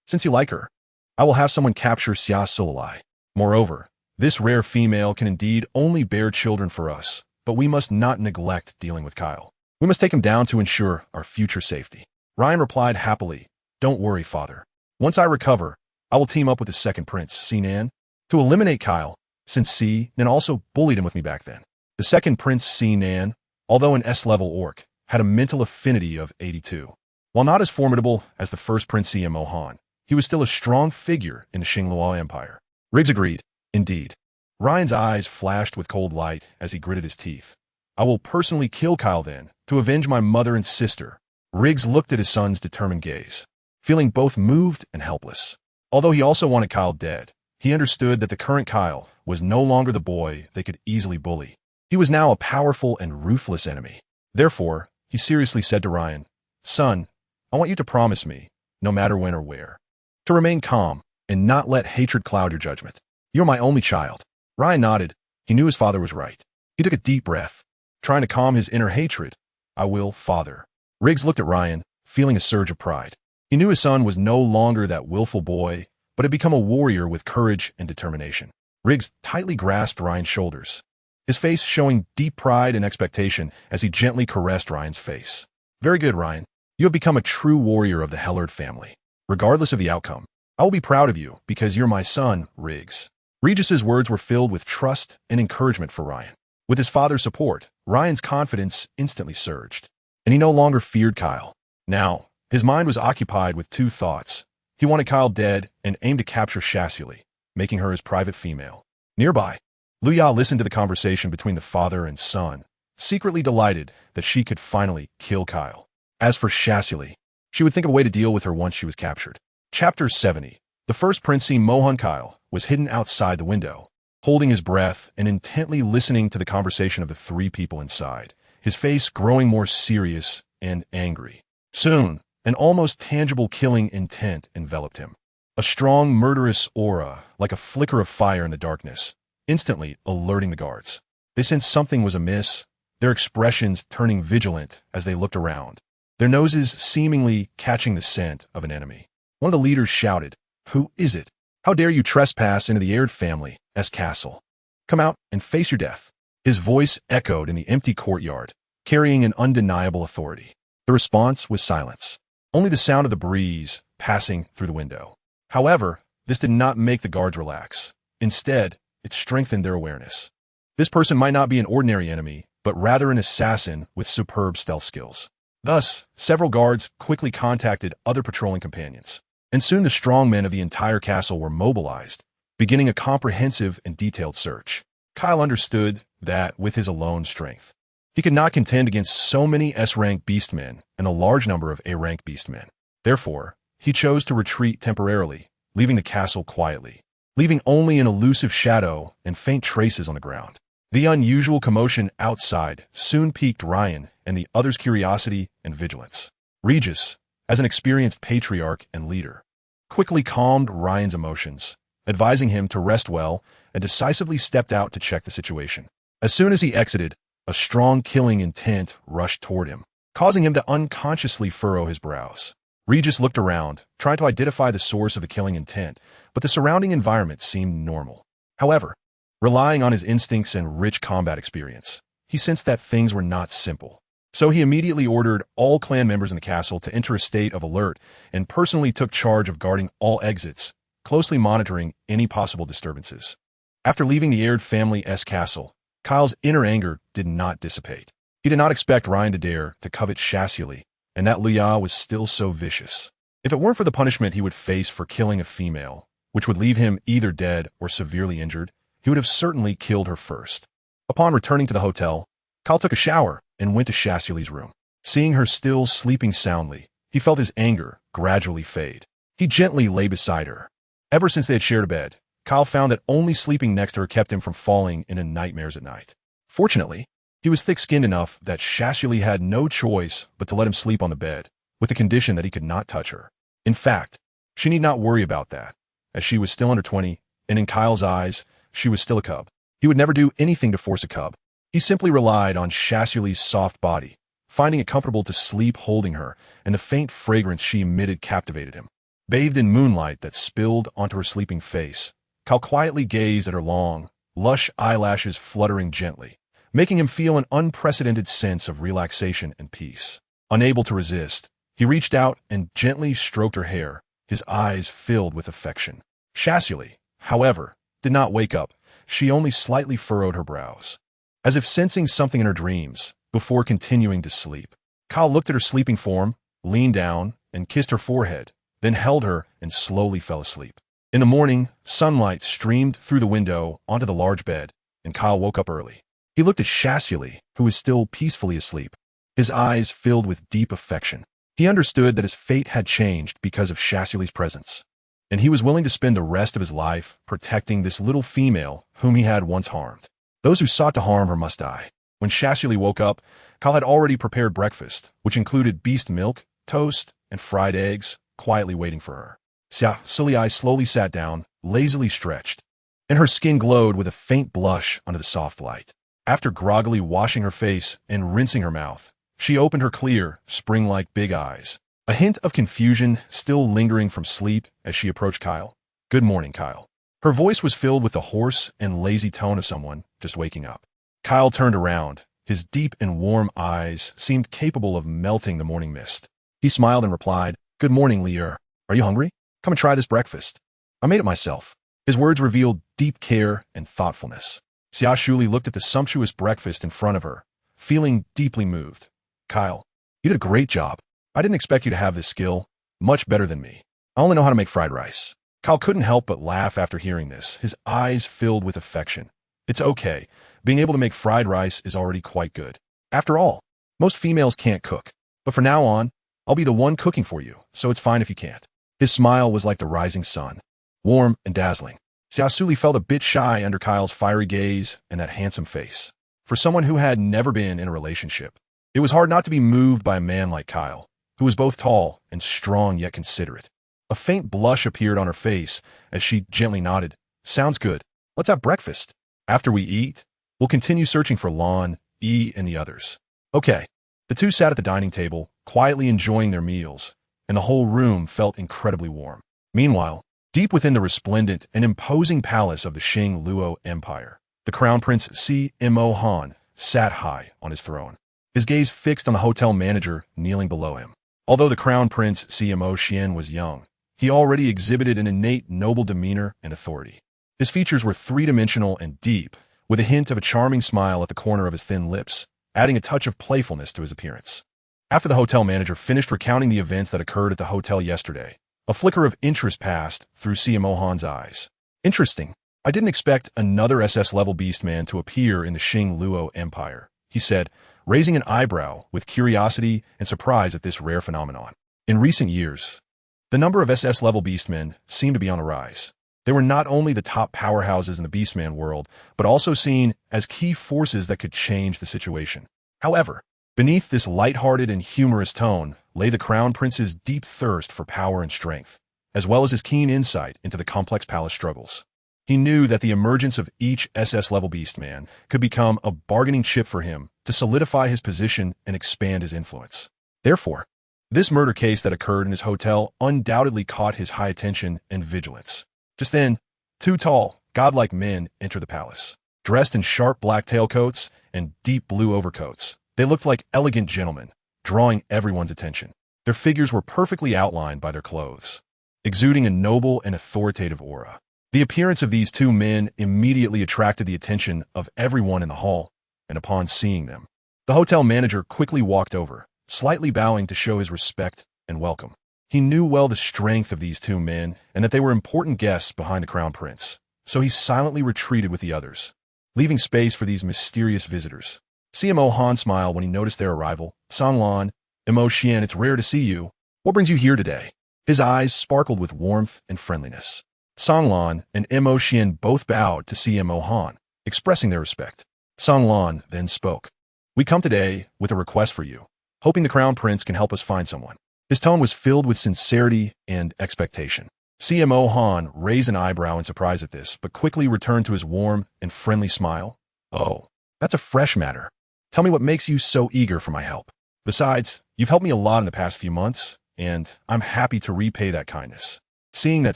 Since you like her, I will have someone capture Xia Suli. Moreover, this rare female can indeed only bear children for us, but we must not neglect dealing with Kyle. We must take him down to ensure our future safety." Ryan replied happily, "Don't worry, father. Once I recover, I will team up with the second prince, Sinan, to eliminate Kyle, since Sinan also bullied him with me back then." The second prince, Sinan, although an S-level orc, had a mental affinity of 82. While not as formidable as the first prince Xia Mohan, he was still a strong figure in the Xinglua Empire. Riggs agreed. Indeed. Ryan's eyes flashed with cold light as he gritted his teeth. "I will personally kill Kyle then, to avenge my mother and sister." Riggs looked at his son's determined gaze, feeling both moved and helpless. Although he also wanted Kyle dead, he understood that the current Kyle was no longer the boy they could easily bully. He was now a powerful and ruthless enemy. Therefore, he seriously said to Ryan, "Son, I want you to promise me, no matter when or where, to remain calm and not let hatred cloud your judgment. You're my only child." Ryan nodded. He knew his father was right. He took a deep breath, trying to calm his inner hatred. "I will, Father." Riggs looked at Ryan, feeling a surge of pride. He knew his son was no longer that willful boy, but had become a warrior with courage and determination. Riggs tightly grasped Ryan's shoulders, his face showing deep pride and expectation as he gently caressed Ryan's face. "Very good, Ryan. You have become a true warrior of the Hellard family. Regardless of the outcome, I will be proud of you because you're my son, Riggs." Regis's words were filled with trust and encouragement for Ryan. With his father's support, Ryan's confidence instantly surged, and he no longer feared Kyle. Now, his mind was occupied with two thoughts. He wanted Kyle dead and aimed to capture Xia Suli, making her his private female. Nearby, Luya listened to the conversation between the father and son, secretly delighted that she could finally kill Kyle. As for Xia Suli, she would think of a way to deal with her once she was captured. Chapter 70. The first Princey Mohan Kyle was hidden outside the window, holding his breath and intently listening to the conversation of the three people inside, his face growing more serious and angry. Soon, an almost tangible killing intent enveloped him. A strong, murderous aura, like a flicker of fire in the darkness, instantly alerting the guards. They sensed something was amiss, their expressions turning vigilant as they looked around, their noses seemingly catching the scent of an enemy. One of the leaders shouted, "Who is it? How dare you trespass into the Aird family's castle? Come out and face your death." His voice echoed in the empty courtyard, carrying an undeniable authority. The response was silence, only the sound of the breeze passing through the window. However, this did not make the guards relax. Instead, it strengthened their awareness. This person might not be an ordinary enemy, but rather an assassin with superb stealth skills. Thus, several guards quickly contacted other patrolling companions, and soon the strong men of the entire castle were mobilized, beginning a comprehensive and detailed search. Kyle understood that with his alone strength, he could not contend against so many S-rank beastmen and a large number of A-rank beastmen. Therefore, he chose to retreat temporarily, leaving the castle quietly, leaving only an elusive shadow and faint traces on the ground. The unusual commotion outside soon piqued Ryan and the others' curiosity and vigilance. Regis, as an experienced patriarch and leader, quickly calmed Ryan's emotions, advising him to rest well, and decisively stepped out to check the situation. As soon as he exited, a strong killing intent rushed toward him, causing him to unconsciously furrow his brows. Regis looked around, trying to identify the source of the killing intent, but the surrounding environment seemed normal. However, relying on his instincts and rich combat experience, he sensed that things were not simple. So he immediately ordered all clan members in the castle to enter a state of alert and personally took charge of guarding all exits, closely monitoring any possible disturbances. After leaving the Aird family's castle, Kyle's inner anger did not dissipate. He did not expect Ryan to dare to covet Xia Suli, and that Luya was still so vicious. If it weren't for the punishment he would face for killing a female, which would leave him either dead or severely injured, he would have certainly killed her first. Upon returning to the hotel, Kyle took a shower and went to Xia Suli's room. Seeing her still sleeping soundly, he felt his anger gradually fade. He gently lay beside her. Ever since they had shared a bed, Kyle found that only sleeping next to her kept him from falling into nightmares at night. Fortunately, he was thick-skinned enough that Xia Suli had no choice but to let him sleep on the bed, with the condition that he could not touch her. In fact, she need not worry about that, as she was still under 20, and in Kyle's eyes, she was still a cub. He would never do anything to force a cub. He simply relied on Xia Suli's soft body, finding it comfortable to sleep holding her, and the faint fragrance she emitted captivated him. Bathed in moonlight that spilled onto her sleeping face, Kyle quietly gazed at her long, lush eyelashes fluttering gently, making him feel an unprecedented sense of relaxation and peace. Unable to resist, he reached out and gently stroked her hair, his eyes filled with affection. Xia Suli, however, did not wake up. She only slightly furrowed her brows, as if sensing something in her dreams, before continuing to sleep. Kyle looked at her sleeping form, leaned down, and kissed her forehead, then held her and slowly fell asleep. In the morning, sunlight streamed through the window onto the large bed, and Kyle woke up early. He looked at Xia Suli, who was still peacefully asleep, his eyes filled with deep affection. He understood that his fate had changed because of Xia Suli's presence, and he was willing to spend the rest of his life protecting this little female whom he had once harmed. Those who sought to harm her must die. When Xia Suli woke up, Kyle had already prepared breakfast, which included beast milk, toast, and fried eggs, quietly waiting for her. Xia Suli's slowly sat down, lazily stretched, and her skin glowed with a faint blush under the soft light. After groggily washing her face and rinsing her mouth, she opened her clear, spring-like big eyes, a hint of confusion still lingering from sleep as she approached Kyle. "Good morning, Kyle." Her voice was filled with the hoarse and lazy tone of someone just waking up. Kyle turned around. His deep and warm eyes seemed capable of melting the morning mist. He smiled and replied, "Good morning, Lier. Are you hungry? Come and try this breakfast. I made it myself." His words revealed deep care and thoughtfulness. Xia Suli looked at the sumptuous breakfast in front of her, feeling deeply moved. "Kyle, you did a great job. I didn't expect you to have this skill. Much better than me. I only know how to make fried rice." Kyle couldn't help but laugh after hearing this, his eyes filled with affection. "It's okay. Being able to make fried rice is already quite good. After all, most females can't cook. But from now on, I'll be the one cooking for you, so it's fine if you can't." His smile was like the rising sun, warm and dazzling. Xia Suli felt a bit shy under Kyle's fiery gaze and that handsome face. For someone who had never been in a relationship, it was hard not to be moved by a man like Kyle, who was both tall and strong yet considerate. A faint blush appeared on her face as she gently nodded. "Sounds good. Let's have breakfast. After we eat, we'll continue searching for Lon, E, and the others." "Okay." The two sat at the dining table, quietly enjoying their meals, and the whole room felt incredibly warm. Meanwhile, deep within the resplendent and imposing palace of the Xing Luo Empire, the Crown Prince Xia Han sat high on his throne, his gaze fixed on the hotel manager kneeling below him. Although the Crown Prince Xia was young, he already exhibited an innate noble demeanor and authority. His features were three-dimensional and deep, with a hint of a charming smile at the corner of his thin lips, adding a touch of playfulness to his appearance. After the hotel manager finished recounting the events that occurred at the hotel yesterday, a flicker of interest passed through Xia Han's eyes. "Interesting. I didn't expect another SS-level beastman to appear in the Xing Luo Empire," he said, raising an eyebrow with curiosity and surprise at this rare phenomenon. In recent years, the number of SS-level beastmen seemed to be on the rise. They were not only the top powerhouses in the beastman world, but also seen as key forces that could change the situation. However, beneath this light-hearted and humorous tone lay the Crown Prince's deep thirst for power and strength, as well as his keen insight into the complex palace struggles. He knew that the emergence of each SS-level beastman could become a bargaining chip for him to solidify his position and expand his influence. Therefore, this murder case that occurred in his hotel undoubtedly caught his high attention and vigilance. Just then, two tall, godlike men entered the palace. Dressed in sharp black tailcoats and deep blue overcoats, they looked like elegant gentlemen, drawing everyone's attention. Their figures were perfectly outlined by their clothes, exuding a noble and authoritative aura. The appearance of these two men immediately attracted the attention of everyone in the hall, and upon seeing them, the hotel manager quickly walked over, slightly bowing to show his respect and welcome. He knew well the strength of these two men and that they were important guests behind the Crown Prince, so he silently retreated with the others, leaving space for these mysterious visitors. Xia Han smiled when he noticed their arrival. "Songlan, Xian, it's rare to see you. What brings you here today?" His eyes sparkled with warmth and friendliness. Songlan and Xian both bowed to Xia Han, expressing their respect. Songlan then spoke. "We come today with a request for you, hoping the Crown Prince can help us find someone." His tone was filled with sincerity and expectation. Xia Han raised an eyebrow in surprise at this, but quickly returned to his warm and friendly smile. "Oh, that's a fresh matter. Tell me what makes you so eager for my help. Besides, you've helped me a lot in the past few months, and I'm happy to repay that kindness." Seeing that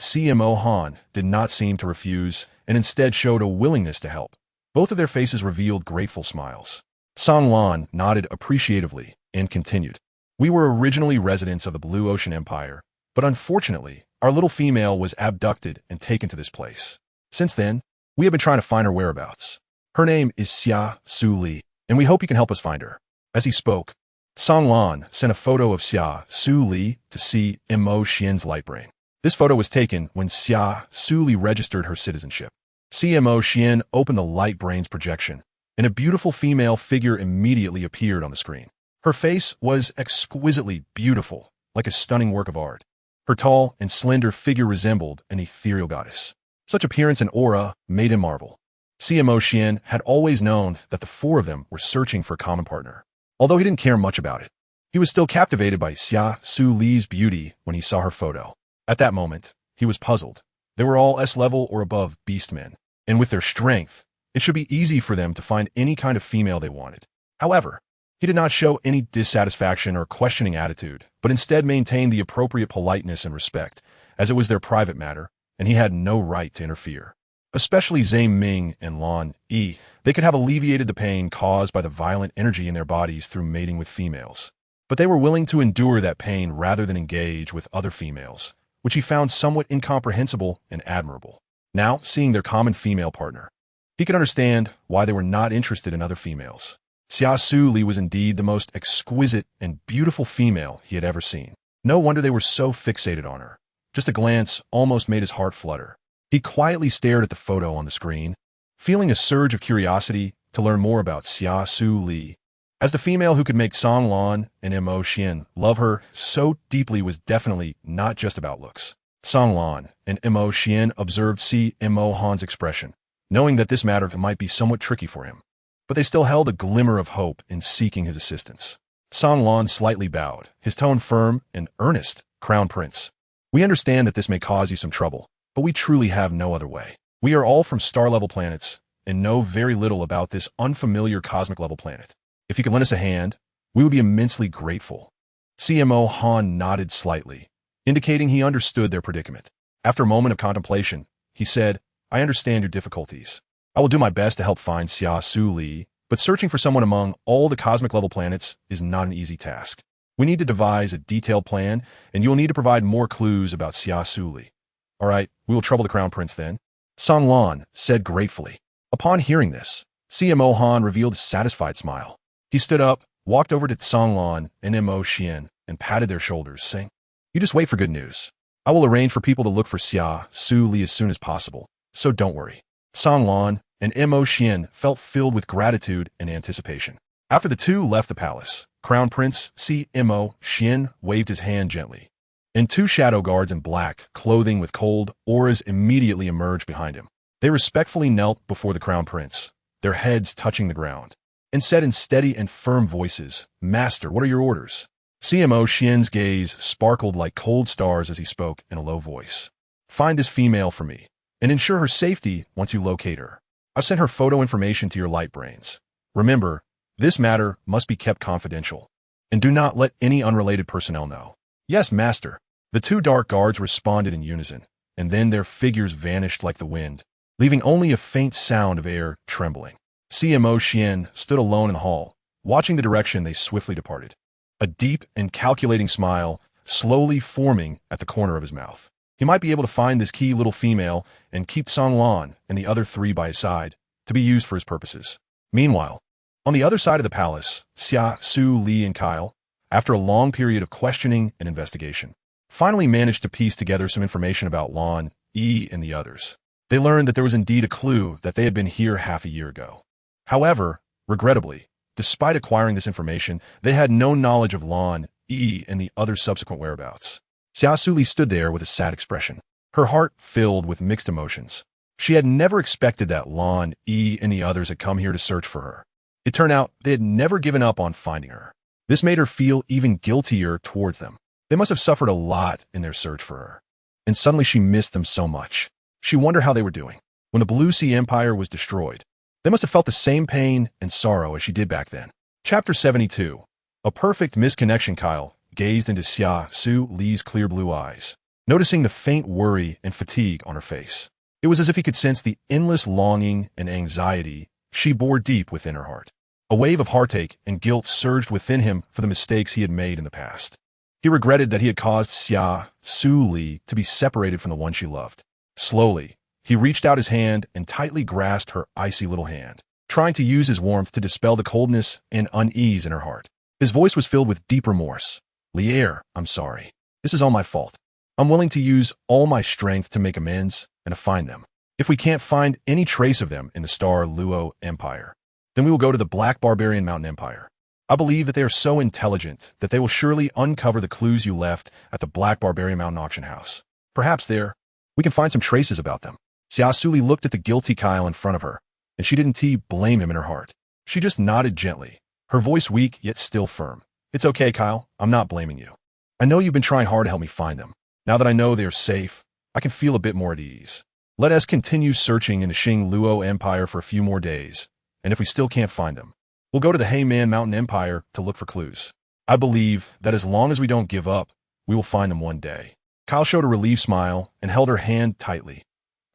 Xia Han did not seem to refuse and instead showed a willingness to help, both of their faces revealed grateful smiles. Songlan nodded appreciatively and continued. "We were originally residents of the Blue Ocean Empire, but unfortunately, our little female was abducted and taken to this place. Since then, we have been trying to find her whereabouts. Her name is Xia Suli, and we hope you can help us find her." As he spoke, Songlan sent a photo of Xia Suli to Xia Xian's light brain. This photo was taken when Xia Suli registered her citizenship. Xia Xian opened the light brain's projection, and a beautiful female figure immediately appeared on the screen. Her face was exquisitely beautiful, like a stunning work of art. Her tall and slender figure resembled an ethereal goddess. Such appearance and aura made him marvel. CMO Xian had always known that the four of them were searching for a common partner. Although he didn't care much about it, he was still captivated by Xia Suli's beauty when he saw her photo. At that moment, he was puzzled. They were all S-level or above beastmen, and with their strength, it should be easy for them to find any kind of female they wanted. However, he did not show any dissatisfaction or questioning attitude, but instead maintained the appropriate politeness and respect, as it was their private matter, and he had no right to interfere. Especially Zhang Ming and Lan Yi, they could have alleviated the pain caused by the violent energy in their bodies through mating with females. But they were willing to endure that pain rather than engage with other females, which he found somewhat incomprehensible and admirable. Now, seeing their common female partner, he could understand why they were not interested in other females. Xia Suli was indeed the most exquisite and beautiful female he had ever seen. No wonder they were so fixated on her. Just a glance almost made his heart flutter. He quietly stared at the photo on the screen, feeling a surge of curiosity to learn more about Xia Suli. As the female who could make Song Lan and Mo Xian love her so deeply was definitely not just about looks. Song Lan and Mo Xian observed Mo Han's expression, knowing that this matter might be somewhat tricky for him. But they still held a glimmer of hope in seeking his assistance. Song Lan slightly bowed, his tone firm and earnest. Crown Prince, we understand that this may cause you some trouble, but we truly have no other way. We are all from star-level planets and know very little about this unfamiliar cosmic-level planet. If you could lend us a hand, we would be immensely grateful. CMO Han nodded slightly, indicating he understood their predicament. After a moment of contemplation, he said, I understand your difficulties. I will do my best to help find Xia Suli, but searching for someone among all the cosmic-level planets is not an easy task. We need to devise a detailed plan, and you will need to provide more clues about Xia Suli. All right, we will trouble the Crown Prince then. Song Lan said gratefully. Upon hearing this, CMO Han revealed a satisfied smile. He stood up, walked over to Song Lan and Mo Xian, and patted their shoulders, saying, You just wait for good news. I will arrange for people to look for Xia Suli as soon as possible, so don't worry. Song Lan and Mo Xian felt filled with gratitude and anticipation. After the two left the palace, Crown Prince Mo Xian waved his hand gently, and two shadow guards in black clothing with cold auras immediately emerged behind him. They respectfully knelt before the Crown Prince, their heads touching the ground, and said in steady and firm voices, Master, what are your orders? CMO Xian's gaze sparkled like cold stars as he spoke in a low voice. Find this female for me, and ensure her safety once you locate her. I've sent her photo information to your light brains. Remember, this matter must be kept confidential, and do not let any unrelated personnel know. Yes, Master. The two dark guards responded in unison, and then their figures vanished like the wind, leaving only a faint sound of air trembling. CMO Xian stood alone in the hall, watching the direction they swiftly departed, a deep and calculating smile slowly forming at the corner of his mouth. He might be able to find this key little female and keep Song Lan and the other three by his side to be used for his purposes. Meanwhile, on the other side of the palace, Xia Suli and Kyle, after a long period of questioning and investigation, finally managed to piece together some information about Lan Yi and the others. They learned that there was indeed a clue that they had been here half a year ago. However, regrettably, despite acquiring this information, they had no knowledge of Lan Yi and the other subsequent whereabouts. Xia Suli stood there with a sad expression, her heart filled with mixed emotions. She had never expected that Lan Yi and the others had come here to search for her. It turned out they had never given up on finding her. This made her feel even guiltier towards them. They must have suffered a lot in their search for her. And suddenly she missed them so much. She wondered how they were doing. When the Blue Sea Empire was destroyed, they must have felt the same pain and sorrow as she did back then. Chapter 72. A perfect misconnection. Kyle gazed into Xia Suli's clear blue eyes, noticing the faint worry and fatigue on her face. It was as if he could sense the endless longing and anxiety she bore deep within her heart. A wave of heartache and guilt surged within him for the mistakes he had made in the past. He regretted that he had caused Xia Suli to be separated from the one she loved. Slowly, he reached out his hand and tightly grasped her icy little hand, trying to use his warmth to dispel the coldness and unease in her heart. His voice was filled with deep remorse. Lier, I'm sorry. This is all my fault. I'm willing to use all my strength to make amends and to find them. If we can't find any trace of them in the Star Luo Empire, then we will go to the Black Barbarian Mountain Empire. I believe that they are so intelligent that they will surely uncover the clues you left at the Black Barbarian Mountain Auction House. Perhaps there, we can find some traces about them. Xia Suli looked at the guilty Kyle in front of her, and she didn't blame him in her heart. She just nodded gently, her voice weak yet still firm. It's okay, Kyle. I'm not blaming you. I know you've been trying hard to help me find them. Now that I know they are safe, I can feel a bit more at ease. Let us continue searching in the Xing Luo Empire for a few more days, and if we still can't find them, we'll go to the Heyman Mountain Empire to look for clues. I believe that as long as we don't give up, we will find them one day. Kyle showed a relieved smile and held her hand tightly.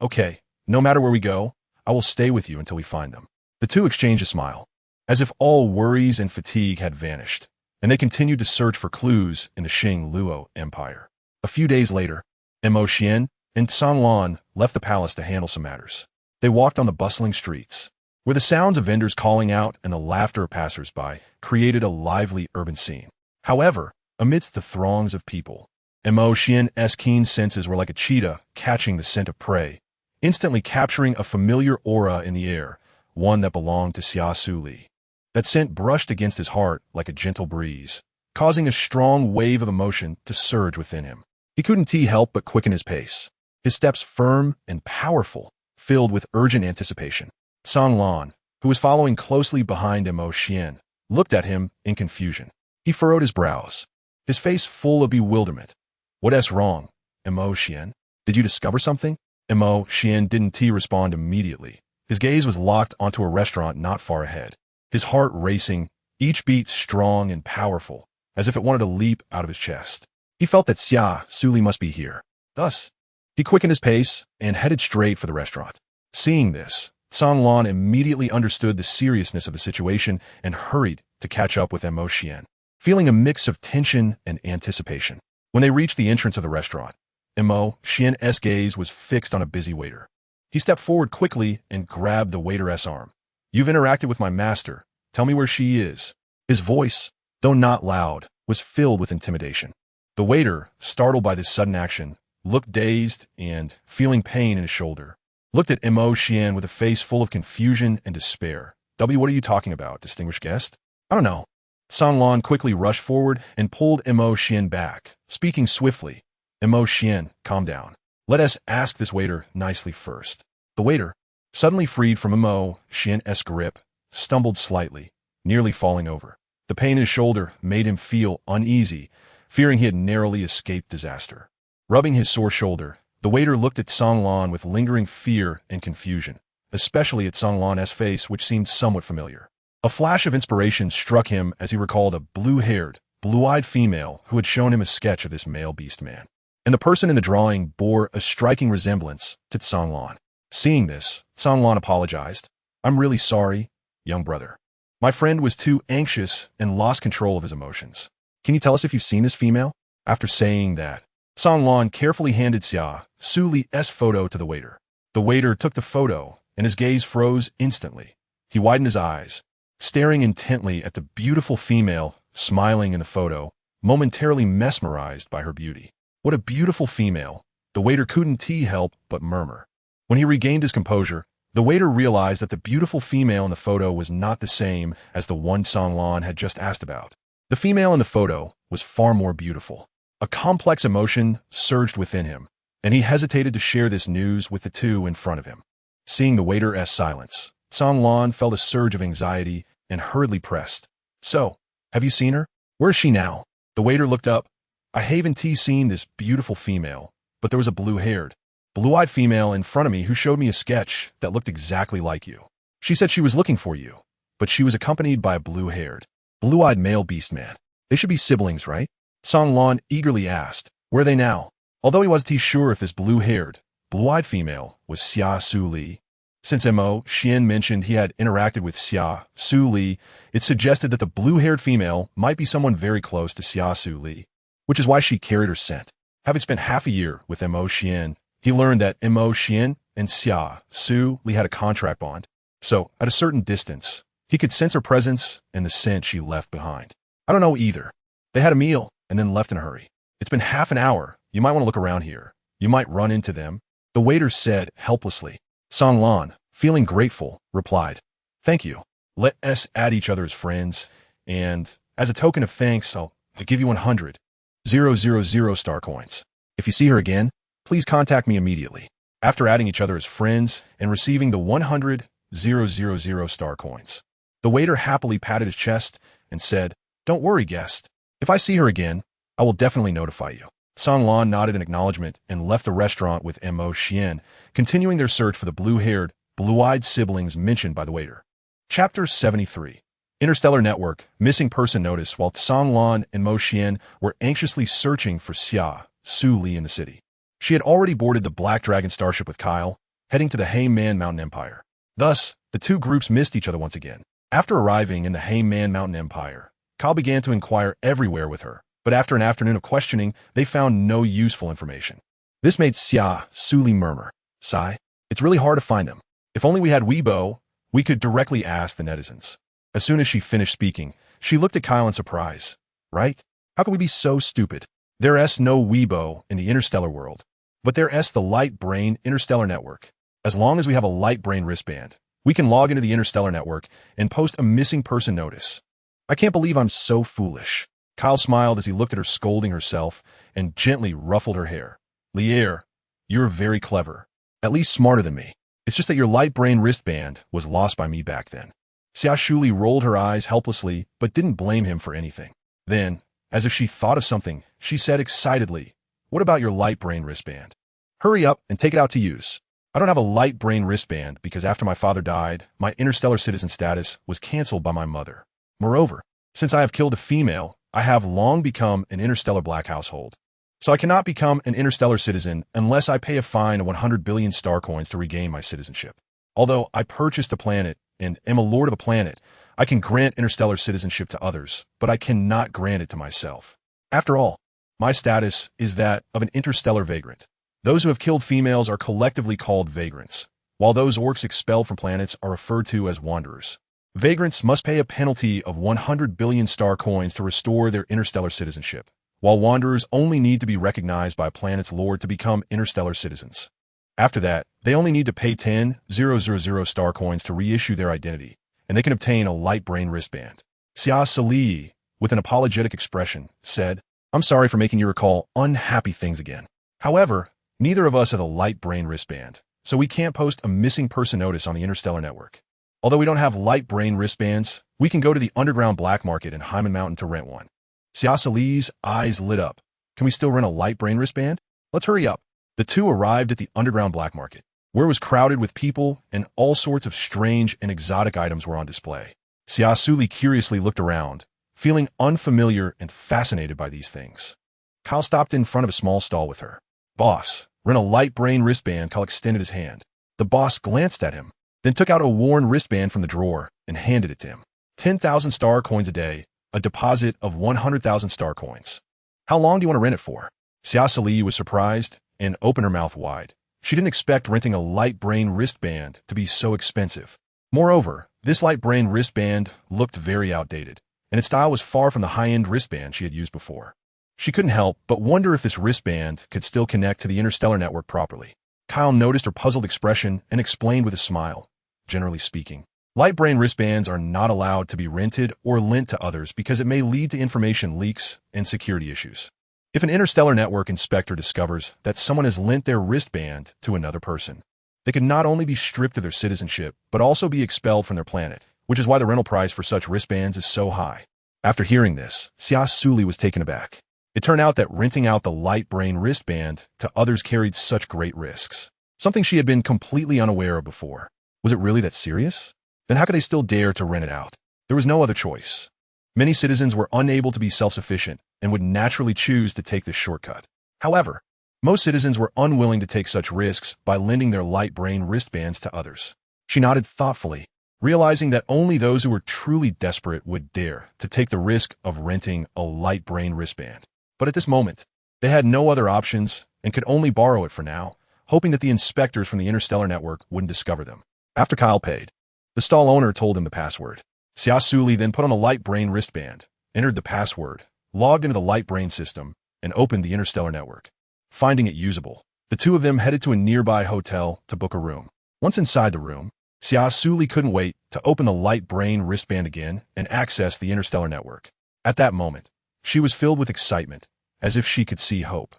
Okay, no matter where we go, I will stay with you until we find them. The two exchanged a smile, as if all worries and fatigue had vanished, and they continued to search for clues in the Xing Luo Empire. A few days later, Mo Xian and San Lan left the palace to handle some matters. They walked on the bustling streets, where the sounds of vendors calling out and the laughter of passers-by created a lively urban scene. However, amidst the throngs of people, Mo Xian's keen senses were like a cheetah catching the scent of prey, instantly capturing a familiar aura in the air, one that belonged to Xia Suli. That scent brushed against his heart like a gentle breeze, causing a strong wave of emotion to surge within him. He couldn't help but quicken his pace, his steps firm and powerful, filled with urgent anticipation. San Lan, who was following closely behind Mo Xian, looked at him in confusion. He furrowed his brows, his face full of bewilderment. What's wrong, Mo Xian? Did you discover something? Mo Xian didn't respond immediately. His gaze was locked onto a restaurant not far ahead, his heart racing, each beat strong and powerful, as if it wanted to leap out of his chest. He felt that Xia Suli must be here. Thus, he quickened his pace and headed straight for the restaurant. Seeing this, San Lan immediately understood the seriousness of the situation and hurried to catch up with Mo Xian, feeling a mix of tension and anticipation. When they reached the entrance of the restaurant, Mo Xian's gaze was fixed on a busy waiter. He stepped forward quickly and grabbed the waiter's arm. You've interacted with my master. Tell me where she is. His voice, though not loud, was filled with intimidation. The waiter, startled by this sudden action, looked dazed and, feeling pain in his shoulder, looked at Mo Xian with a face full of confusion and despair. What are you talking about, distinguished guest? I don't know. San Lan quickly rushed forward and pulled Mo Xian back, speaking swiftly. Mo Xian, calm down. Let us ask this waiter nicely first. The waiter, suddenly freed from Mo Xian's grip, stumbled slightly, nearly falling over. The pain in his shoulder made him feel uneasy, fearing he had narrowly escaped disaster. Rubbing his sore shoulder, the waiter looked at San Lan with lingering fear and confusion, especially at San Lan's face, which seemed somewhat familiar. A flash of inspiration struck him as he recalled a blue-haired, blue-eyed female who had shown him a sketch of this male beastman. And the person in the drawing bore a striking resemblance to San Lan. Seeing this, San Lan apologized. I'm really sorry, young brother. My friend was too anxious and lost control of his emotions. Can you tell us if you've seen this female? After saying that, San Lan carefully handed Xia Suli's photo to the waiter. The waiter took the photo, and his gaze froze instantly. He widened his eyes, staring intently at the beautiful female smiling in the photo, momentarily mesmerized by her beauty. What a beautiful female, the waiter couldn't help but murmur. When he regained his composure, the waiter realized that the beautiful female in the photo was not the same as the one San Lan had just asked about. The female in the photo was far more beautiful. A complex emotion surged within him, and he hesitated to share this news with the two in front of him. Seeing the waiter's silence, San Lan felt a surge of anxiety and hurriedly pressed. So, have you seen her? Where is she now? The waiter looked up. I haven't seen this beautiful female, but there was a blue-haired, blue-eyed female in front of me who showed me a sketch that looked exactly like you. She said she was looking for you, but she was accompanied by a blue-haired, blue-eyed male beastman. They should be siblings, right? San Lan eagerly asked. Where are they now? Although he wasn't sure if this blue-haired, blue-eyed female was Xia Suli. Since Mo Xian mentioned he had interacted with Xia Suli, it suggested that the blue-haired female might be someone very close to Xia Suli, which is why she carried her scent. Having spent half a year with Mo Xian, he learned that Mo Xian and Xia Suli had a contract bond, so at a certain distance, he could sense her presence and the scent she left behind. I don't know either. They had a meal and then left in a hurry. It's been half an hour. You might want to look around here. You might run into them, the waiter said helplessly. San Lan, feeling grateful, replied, Thank you. Let us add each other as friends, and as a token of thanks, I'll give you 100,000 star coins. If you see her again, please contact me immediately. After adding each other as friends and receiving the 100,000 10,000 star coins. The waiter happily patted his chest and said, "Don't worry, guest. If I see her again, I will definitely notify you." Songlan nodded in acknowledgement and left the restaurant with Mo Xian, continuing their search for the blue-haired, blue-eyed siblings mentioned by the waiter. Chapter 73. Interstellar Network, Missing Person Notice. While Songlan and Mo Xian were anxiously searching for Xia Suli in the city, she had already boarded the Black Dragon starship with Kyle, heading to the Hangman Mountain Empire. Thus, the two groups missed each other once again. After arriving in the Hangman Mountain Empire, Kyle began to inquire everywhere with her, but after an afternoon of questioning, they found no useful information. This made Xia Suli murmur, "Sigh, it's really hard to find them. If only we had Weibo, we could directly ask the netizens." As soon as she finished speaking, she looked at Kyle in surprise. "Right? How could we be so stupid? There's no Weibo in the interstellar world, but there's the Light Brain Interstellar Network. As long as we have a Light Brain wristband, we can log into the Interstellar Network and post a missing person notice. I can't believe I'm so foolish." Kyle smiled as he looked at her scolding herself and gently ruffled her hair. "Lier, you're very clever. At least smarter than me. It's just that your Light Brain wristband was lost by me back then." Xia Suli rolled her eyes helplessly but didn't blame him for anything. Then, as if she thought of something, she said excitedly, "What about your Light Brain wristband? Hurry up and take it out to use. I don't have a Light Brain wristband because after my father died, my interstellar citizen status was canceled by my mother. Moreover, since I have killed a female, I have long become an interstellar black household. So I cannot become an interstellar citizen unless I pay a fine of 100 billion star coins to regain my citizenship. Although I purchased a planet and am a lord of a planet, I can grant interstellar citizenship to others, but I cannot grant it to myself. After all, my status is that of an interstellar vagrant. Those who have killed females are collectively called vagrants, while those orcs expelled from planets are referred to as wanderers. Vagrants must pay a penalty of 100 billion star coins to restore their interstellar citizenship, while wanderers only need to be recognized by a planet's lord to become interstellar citizens. After that, they only need to pay 10,000 star coins to reissue their identity, and they can obtain a Light Brain wristband. Xia Suli, with an apologetic expression, said, "I'm sorry for making you recall unhappy things again. However, neither of us have a Light Brain wristband, so we can't post a missing person notice on the Interstellar Network. Although we don't have Light Brain wristbands, we can go to the underground black market in Hyman Mountain to rent one." Xia Suli's eyes lit up. "Can we still rent a Light Brain wristband? Let's hurry up." The two arrived at the underground black market, where it was crowded with people and all sorts of strange and exotic items were on display. Xia Suli curiously looked around, feeling unfamiliar and fascinated by these things. Kyle stopped in front of a small stall with her. "Boss, rent a Light Brain wristband." Kyle extended his hand. The boss glanced at him, then took out a worn wristband from the drawer and handed it to him. 10,000 star coins a day, a deposit of 100,000 star coins. "How long do you want to rent it for?" Xia Suli was surprised and opened her mouth wide. She didn't expect renting a Light Brain wristband to be so expensive. Moreover, this Light Brain wristband looked very outdated, and its style was far from the high-end wristband she had used before. She couldn't help but wonder if this wristband could still connect to the Interstellar Network properly. Kyle noticed her puzzled expression and explained with a smile. "Generally speaking, Light Brain wristbands are not allowed to be rented or lent to others because it may lead to information leaks and security issues. If an Interstellar Network inspector discovers that someone has lent their wristband to another person, they could not only be stripped of their citizenship, but also be expelled from their planet, which is why the rental price for such wristbands is so high." After hearing this, Xia Suli was taken aback. It turned out that renting out the Light Brain wristband to others carried such great risks, something she had been completely unaware of before. Was it really that serious? Then how could they still dare to rent it out? There was no other choice. Many citizens were unable to be self-sufficient and would naturally choose to take this shortcut. However, most citizens were unwilling to take such risks by lending their Light Brain wristbands to others. She nodded thoughtfully, realizing that only those who were truly desperate would dare to take the risk of renting a Light Brain wristband. But at this moment, they had no other options and could only borrow it for now, hoping that the inspectors from the Interstellar Network wouldn't discover them. After Kyle paid, the stall owner told him the password. Xia Suli then put on a Light Brain wristband, entered the password, logged into the Light Brain system, and opened the Interstellar Network. Finding it usable, the two of them headed to a nearby hotel to book a room. Once inside the room, Xia Suli couldn't wait to open the Light Brain wristband again and access the Interstellar Network. At that moment, she was filled with excitement, as if she could see hope.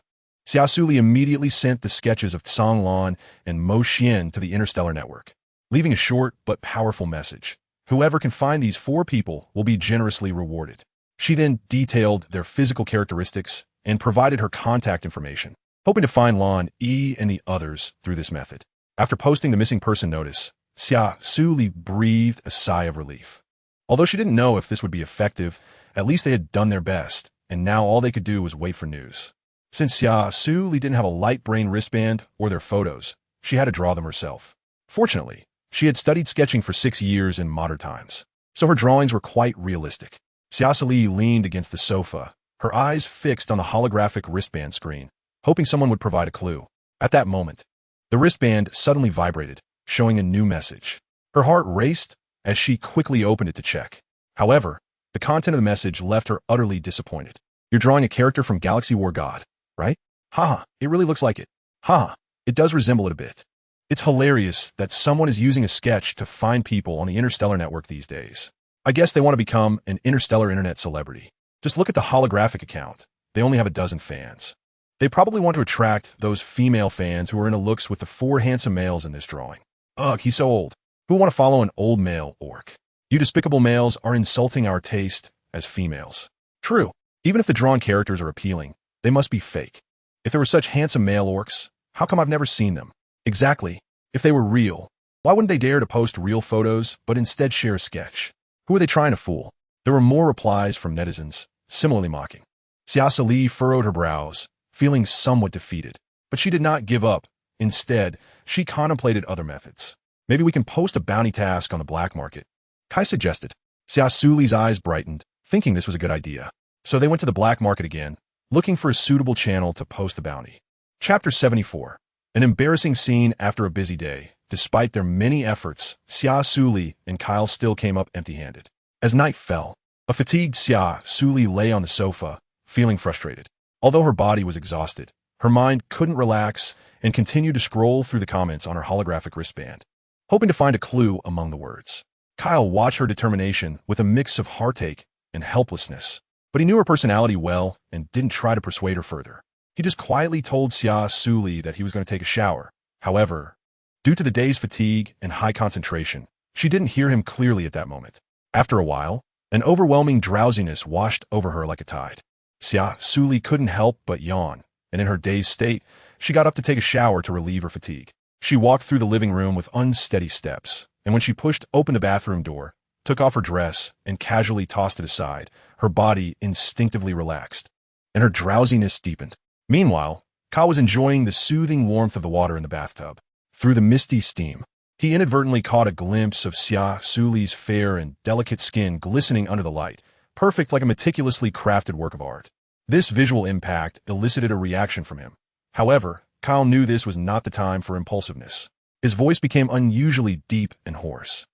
Xia Suli immediately sent the sketches of Songlan and Mo Xian to the Interstellar Network. leaving a short but powerful message. Whoever can find these 4 people will be generously rewarded. She then detailed their physical characteristics and provided her contact information, hoping to find Lan, E, and the others through this method. After posting the missing person notice, Xia Suli breathed a sigh of relief. Although she didn't know if this would be effective, at least they had done their best, and now all they could do was wait for news. Since Xia Suli didn't have a light brain wristband or their photos, she had to draw them herself. Fortunately, she had studied sketching for 6 years in modern times, so her drawings were quite realistic. Xia Suli leaned against the sofa, her eyes fixed on the holographic wristband screen, hoping someone would provide a clue. At that moment, the wristband suddenly vibrated, showing a new message. Her heart raced as she quickly opened it to check. However, the content of the message left her utterly disappointed. You're drawing a character from Galaxy War God, right? Haha, it really looks like it. Haha, it does resemble it a bit. It's hilarious that someone is using a sketch to find people on the interstellar network these days. I guess they want to become an interstellar internet celebrity. Just look at the holographic account. They only have a dozen fans. They probably want to attract those female fans who are into looks with the 4 handsome males in this drawing. Ugh, he's so old. Who want to follow an old male orc? You despicable males are insulting our taste as females. True, even if the drawn characters are appealing, they must be fake. If there were such handsome male orcs, how come I've never seen them? Exactly. If they were real, why wouldn't they dare to post real photos, but instead share a sketch? Who are they trying to fool? There were more replies from netizens, similarly mocking. Xia Suli furrowed her brows, feeling somewhat defeated. But she did not give up. Instead, she contemplated other methods. Maybe we can post a bounty task on the black market, Kai suggested. Xia Suli's eyes brightened, thinking this was a good idea. So they went to the black market again, looking for a suitable channel to post the bounty. Chapter 74. An embarrassing scene after a busy day. Despite their many efforts, Xia Suli and Kyle still came up empty-handed. As night fell, a fatigued Xia Suli lay on the sofa, feeling frustrated. Although her body was exhausted, her mind couldn't relax and continued to scroll through the comments on her holographic wristband, hoping to find a clue among the words. Kyle watched her determination with a mix of heartache and helplessness, but he knew her personality well and didn't try to persuade her further. He just quietly told Xia Suli that he was going to take a shower. However, due to the day's fatigue and high concentration, she didn't hear him clearly at that moment. After a while, an overwhelming drowsiness washed over her like a tide. Xia Suli couldn't help but yawn, and in her dazed state, she got up to take a shower to relieve her fatigue. She walked through the living room with unsteady steps, and when she pushed open the bathroom door, took off her dress, and casually tossed it aside, her body instinctively relaxed, and her drowsiness deepened. Meanwhile, Ka was enjoying the soothing warmth of the water in the bathtub. Through the misty steam, he inadvertently caught a glimpse of Xia Suli's fair and delicate skin glistening under the light, perfect like a meticulously crafted work of art. This visual impact elicited a reaction from him. However, Kyle knew this was not the time for impulsiveness. His voice became unusually deep and hoarse.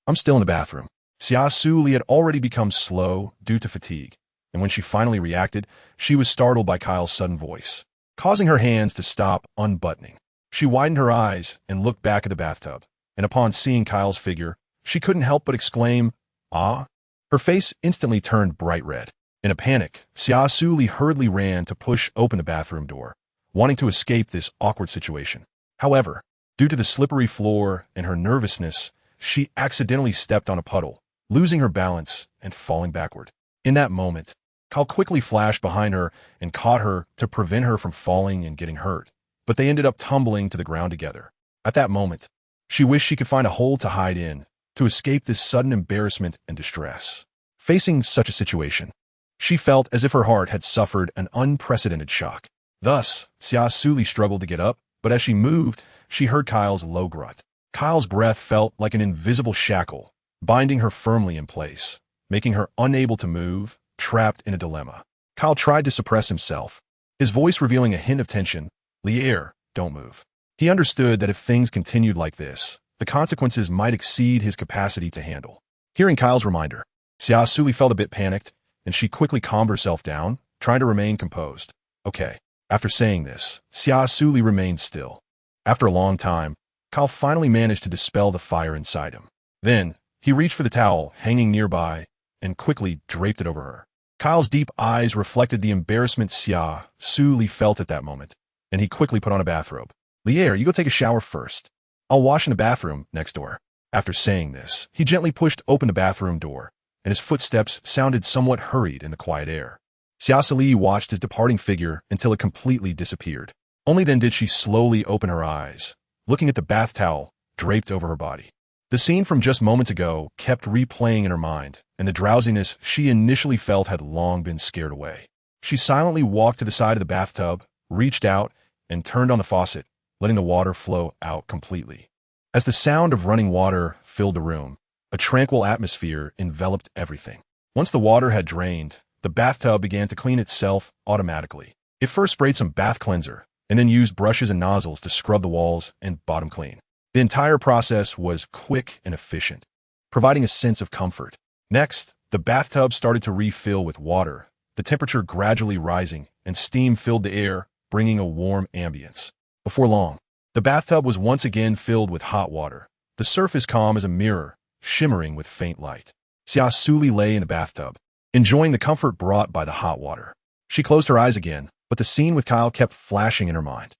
I'm still in the bathroom. Xia Suli had already become slow due to fatigue, and when she finally reacted, she was startled by Kyle's sudden voice, causing her hands to stop unbuttoning. She widened her eyes and looked back at the bathtub, and upon seeing Kyle's figure, she couldn't help but exclaim, "Ah!" Her face instantly turned bright red. In a panic, Xia Suli hurriedly ran to push open the bathroom door, wanting to escape this awkward situation. However, due to the slippery floor and her nervousness, she accidentally stepped on a puddle, losing her balance and falling backward. In that moment, Kyle quickly flashed behind her and caught her to prevent her from falling and getting hurt, but they ended up tumbling to the ground together. At that moment, she wished she could find a hole to hide in, to escape this sudden embarrassment and distress. Facing such a situation, she felt as if her heart had suffered an unprecedented shock. Thus, Xia Suli struggled to get up, but as she moved, she heard Kyle's low grunt. Kyle's breath felt like an invisible shackle, binding her firmly in place, making her unable to move, trapped in a dilemma. Kyle tried to suppress himself, his voice revealing a hint of tension. "Lier, don't move." He understood that if things continued like this, the consequences might exceed his capacity to handle. Hearing Kyle's reminder, Xia Suli felt a bit panicked, and she quickly calmed herself down, trying to remain composed. Okay. After saying this, Xia Suli remained still. After a long time, Kyle finally managed to dispel the fire inside him. Then, he reached for the towel hanging nearby and quickly draped it over her. Kyle's deep eyes reflected the embarrassment Xia Suli felt at that moment, and he quickly put on a bathrobe. "Lier, you go take a shower first." I'll wash in the bathroom next door. After saying this, he gently pushed open the bathroom door, and his footsteps sounded somewhat hurried in the quiet air. Xia Suli watched his departing figure until it completely disappeared. Only then did she slowly open her eyes, looking at the bath towel draped over her body. The scene from just moments ago kept replaying in her mind, and the drowsiness she initially felt had long been scared away. She silently walked to the side of the bathtub, reached out, and turned on the faucet, letting the water flow out completely. As the sound of running water filled the room, a tranquil atmosphere enveloped everything. Once the water had drained, the bathtub began to clean itself automatically. It first sprayed some bath cleanser, and then used brushes and nozzles to scrub the walls and bottom clean. The entire process was quick and efficient, providing a sense of comfort. Next, the bathtub started to refill with water, the temperature gradually rising, and steam filled the air, bringing a warm ambience. Before long, the bathtub was once again filled with hot water, the surface calm as a mirror, shimmering with faint light. Xia Suli lay in the bathtub, enjoying the comfort brought by the hot water. She closed her eyes again, but the scene with Kyle kept flashing in her mind.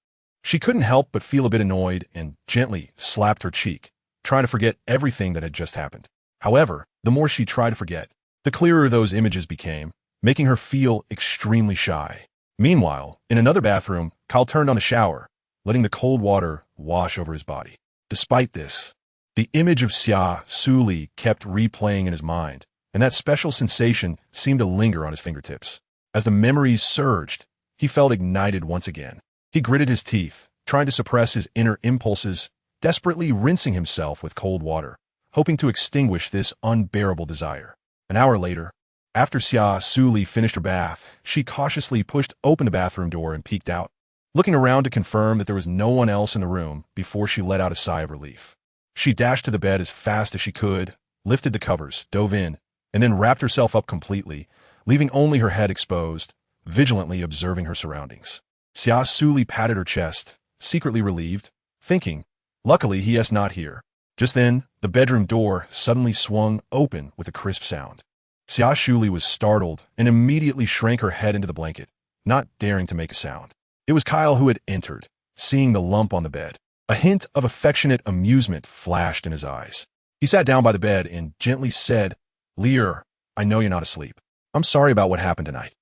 She couldn't help but feel a bit annoyed and gently slapped her cheek, trying to forget everything that had just happened. However, the more she tried to forget, the clearer those images became, making her feel extremely shy. Meanwhile, in another bathroom, Kyle turned on a shower, letting the cold water wash over his body. Despite this, the image of Xia Suli kept replaying in his mind, and that special sensation seemed to linger on his fingertips. As the memories surged, he felt ignited once again. He gritted his teeth, trying to suppress his inner impulses, desperately rinsing himself with cold water, hoping to extinguish this unbearable desire. An hour later, after Xia Suli finished her bath, she cautiously pushed open the bathroom door and peeked out, looking around to confirm that there was no one else in the room before she let out a sigh of relief. She dashed to the bed as fast as she could, lifted the covers, dove in, and then wrapped herself up completely, leaving only her head exposed, vigilantly observing her surroundings. Xia Suli patted her chest, secretly relieved, thinking, luckily he is not here. Just then, the bedroom door suddenly swung open with a crisp sound. Xia Suli was startled and immediately shrank her head into the blanket, not daring to make a sound. It was Kyle who had entered, seeing the lump on the bed. A hint of affectionate amusement flashed in his eyes. He sat down by the bed and gently said, "Lear, I know you're not asleep. I'm sorry about what happened tonight."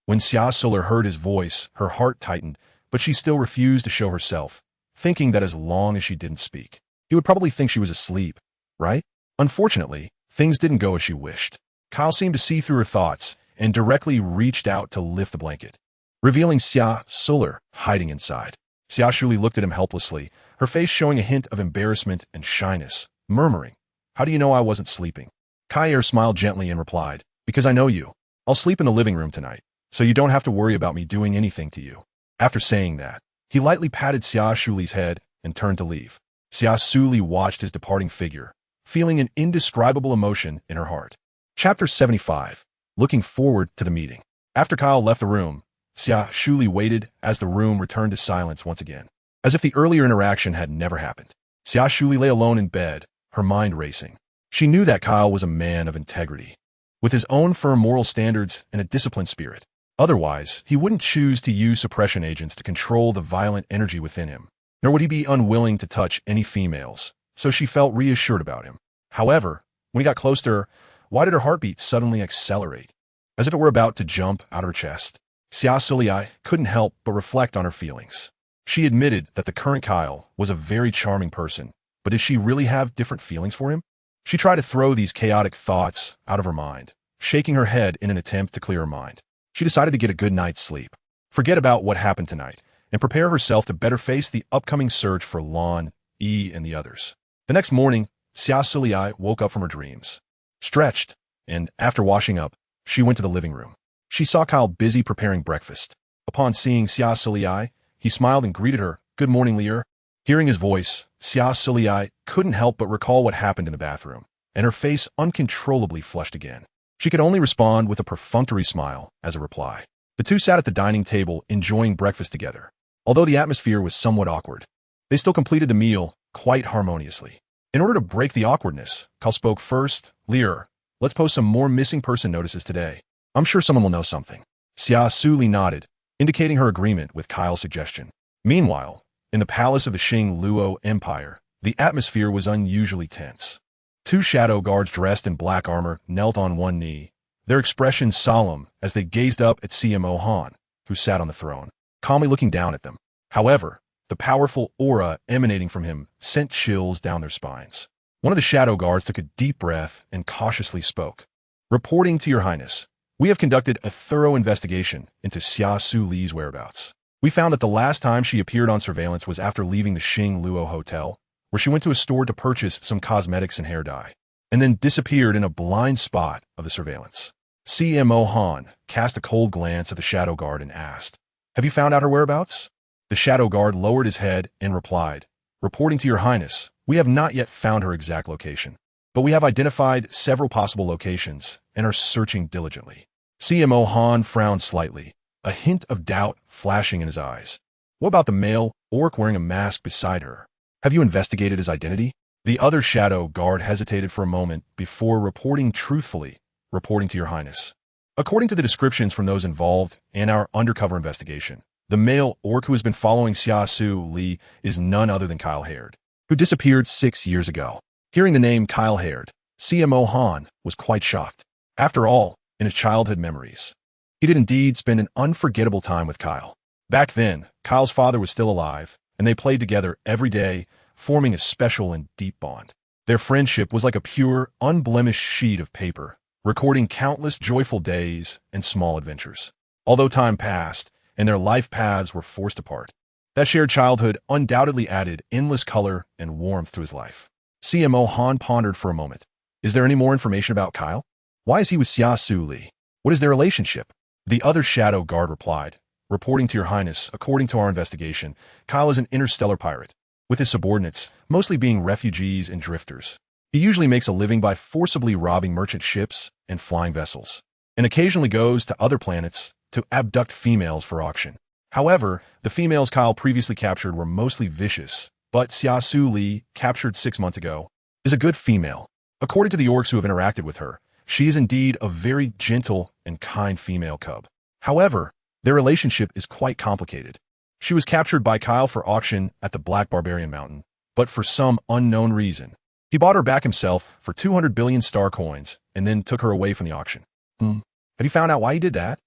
When Xia Suli heard his voice, her heart tightened, but she still refused to show herself, thinking that as long as she didn't speak, he would probably think she was asleep, right? Unfortunately, things didn't go as she wished. Kyle seemed to see through her thoughts and directly reached out to lift the blanket, revealing Xia Suli hiding inside. Xia Suli looked at him helplessly, her face showing a hint of embarrassment and shyness, murmuring, "How do you know I wasn't sleeping?" Kyle smiled gently and replied, "Because I know you. I'll sleep in the living room tonight, so you don't have to worry about me doing anything to you." After saying that, he lightly patted Xia Suli's head and turned to leave. Xia Suli watched his departing figure, feeling an indescribable emotion in her heart. Chapter 75. Looking forward to the meeting. After Kyle left the room, Xia Suli waited as the room returned to silence once again, as if the earlier interaction had never happened. Xia Suli lay alone in bed, her mind racing. She knew that Kyle was a man of integrity, with his own firm moral standards and a disciplined spirit. Otherwise, he wouldn't choose to use suppression agents to control the violent energy within him, nor would he be unwilling to touch any females, so she felt reassured about him. However, when he got close to her, why did her heartbeat suddenly accelerate, as if it were about to jump out of her chest? Xia Suli couldn't help but reflect on her feelings. She admitted that the current Kyle was a very charming person, but did she really have different feelings for him? She tried to throw these chaotic thoughts out of her mind, shaking her head in an attempt to clear her mind. She decided to get a good night's sleep, forget about what happened tonight, and prepare herself to better face the upcoming search for Lon, E, and the others. The next morning, Xia Suli woke up from her dreams, stretched, and after washing up, she went to the living room. She saw Kyle busy preparing breakfast. Upon seeing Xia Suli, he smiled and greeted her, "Good morning, Lear." Hearing his voice, Xia Suli couldn't help but recall what happened in the bathroom, and her face uncontrollably flushed again. She could only respond with a perfunctory smile as a reply. The two sat at the dining table enjoying breakfast together. Although the atmosphere was somewhat awkward, they still completed the meal quite harmoniously. In order to break the awkwardness, Kyle spoke first. "Lear, let's post some more missing person notices today. I'm sure someone will know something." Xia Suli nodded, indicating her agreement with Kyle's suggestion. Meanwhile, in the palace of the Xing Luo Empire, The atmosphere was unusually tense. Two shadow guards dressed in black armor knelt on one knee, their expressions solemn as they gazed up at CMO Han, who sat on the throne, calmly looking down at them. However, the powerful aura emanating from him sent chills down their spines. One of the shadow guards took a deep breath and cautiously spoke. "Reporting to Your Highness, we have conducted a thorough investigation into Xia Suli's whereabouts. We found that the last time she appeared on surveillance was after leaving the Xing Luo Hotel, where she went to a store to purchase some cosmetics and hair dye, and then disappeared in a blind spot of the surveillance." CMO Han cast a cold glance at the shadow guard and asked, "Have you found out her whereabouts?" The shadow guard lowered his head and replied, "Reporting to Your Highness, we have not yet found her exact location, but we have identified several possible locations and are searching diligently." CMO Han frowned slightly, a hint of doubt flashing in his eyes. "What about the male orc wearing a mask beside her? Have you investigated his identity?" The other shadow guard hesitated for a moment before reporting truthfully, "Reporting to Your Highness. According to the descriptions from those involved in our undercover investigation, the male orc who has been following Xia Suli is none other than Kyle Haird, who disappeared 6 years ago." Hearing the name Kyle Haird, CMO Han was quite shocked. After all, in his childhood memories, he did indeed spend an unforgettable time with Kyle. Back then, Kyle's father was still alive, and they played together every day, forming a special and deep bond. Their friendship was like a pure, unblemished sheet of paper, recording countless joyful days and small adventures. Although time passed, and their life paths were forced apart, that shared childhood undoubtedly added endless color and warmth to his life. CMO Han pondered for a moment. Is there any more information about Kyle? Why is he with Xia Suli? What is their relationship? The other shadow guard replied, "Reporting to Your Highness, according to our investigation, Kyle is an interstellar pirate, with his subordinates mostly being refugees and drifters. He usually makes a living by forcibly robbing merchant ships and flying vessels, and occasionally goes to other planets to abduct females for auction. However, the females Kyle previously captured were mostly vicious, but Xia Suli, captured 6 months ago, is a good female. According to the orcs who have interacted with her, she is indeed a very gentle and kind female cub. However, their relationship is quite complicated. She was captured by Kyle for auction at the Black Barbarian Mountain, but for some unknown reason, he bought her back himself for 200 billion star coins and then took her away from the auction. Have you found out why he did that?"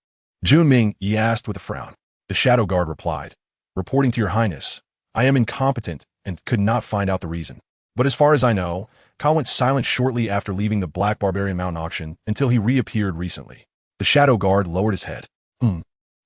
Junming Yi asked with a frown. The shadow guard replied, "Reporting to Your Highness, I am incompetent and could not find out the reason. But as far as I know, Kyle went silent shortly after leaving the Black Barbarian Mountain auction until he reappeared recently." The shadow guard lowered his head.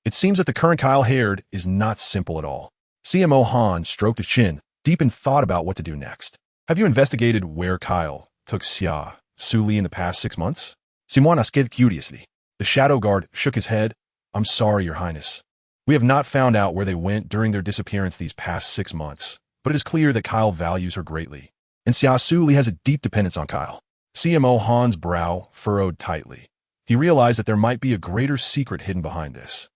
It seems that the current Kyle Haird is not simple at all." CMO Han stroked his chin, deep in thought about what to do next. "Have you investigated where Kyle took Xia Suli in the past 6 months?" Simon asked curiously. The shadow guard shook his head. "I'm sorry, Your Highness. We have not found out where they went during their disappearance these past 6 months, but it is clear that Kyle values her greatly, and Xia Suli has a deep dependence on Kyle." CMO Han's brow furrowed tightly. He realized that there might be a greater secret hidden behind this.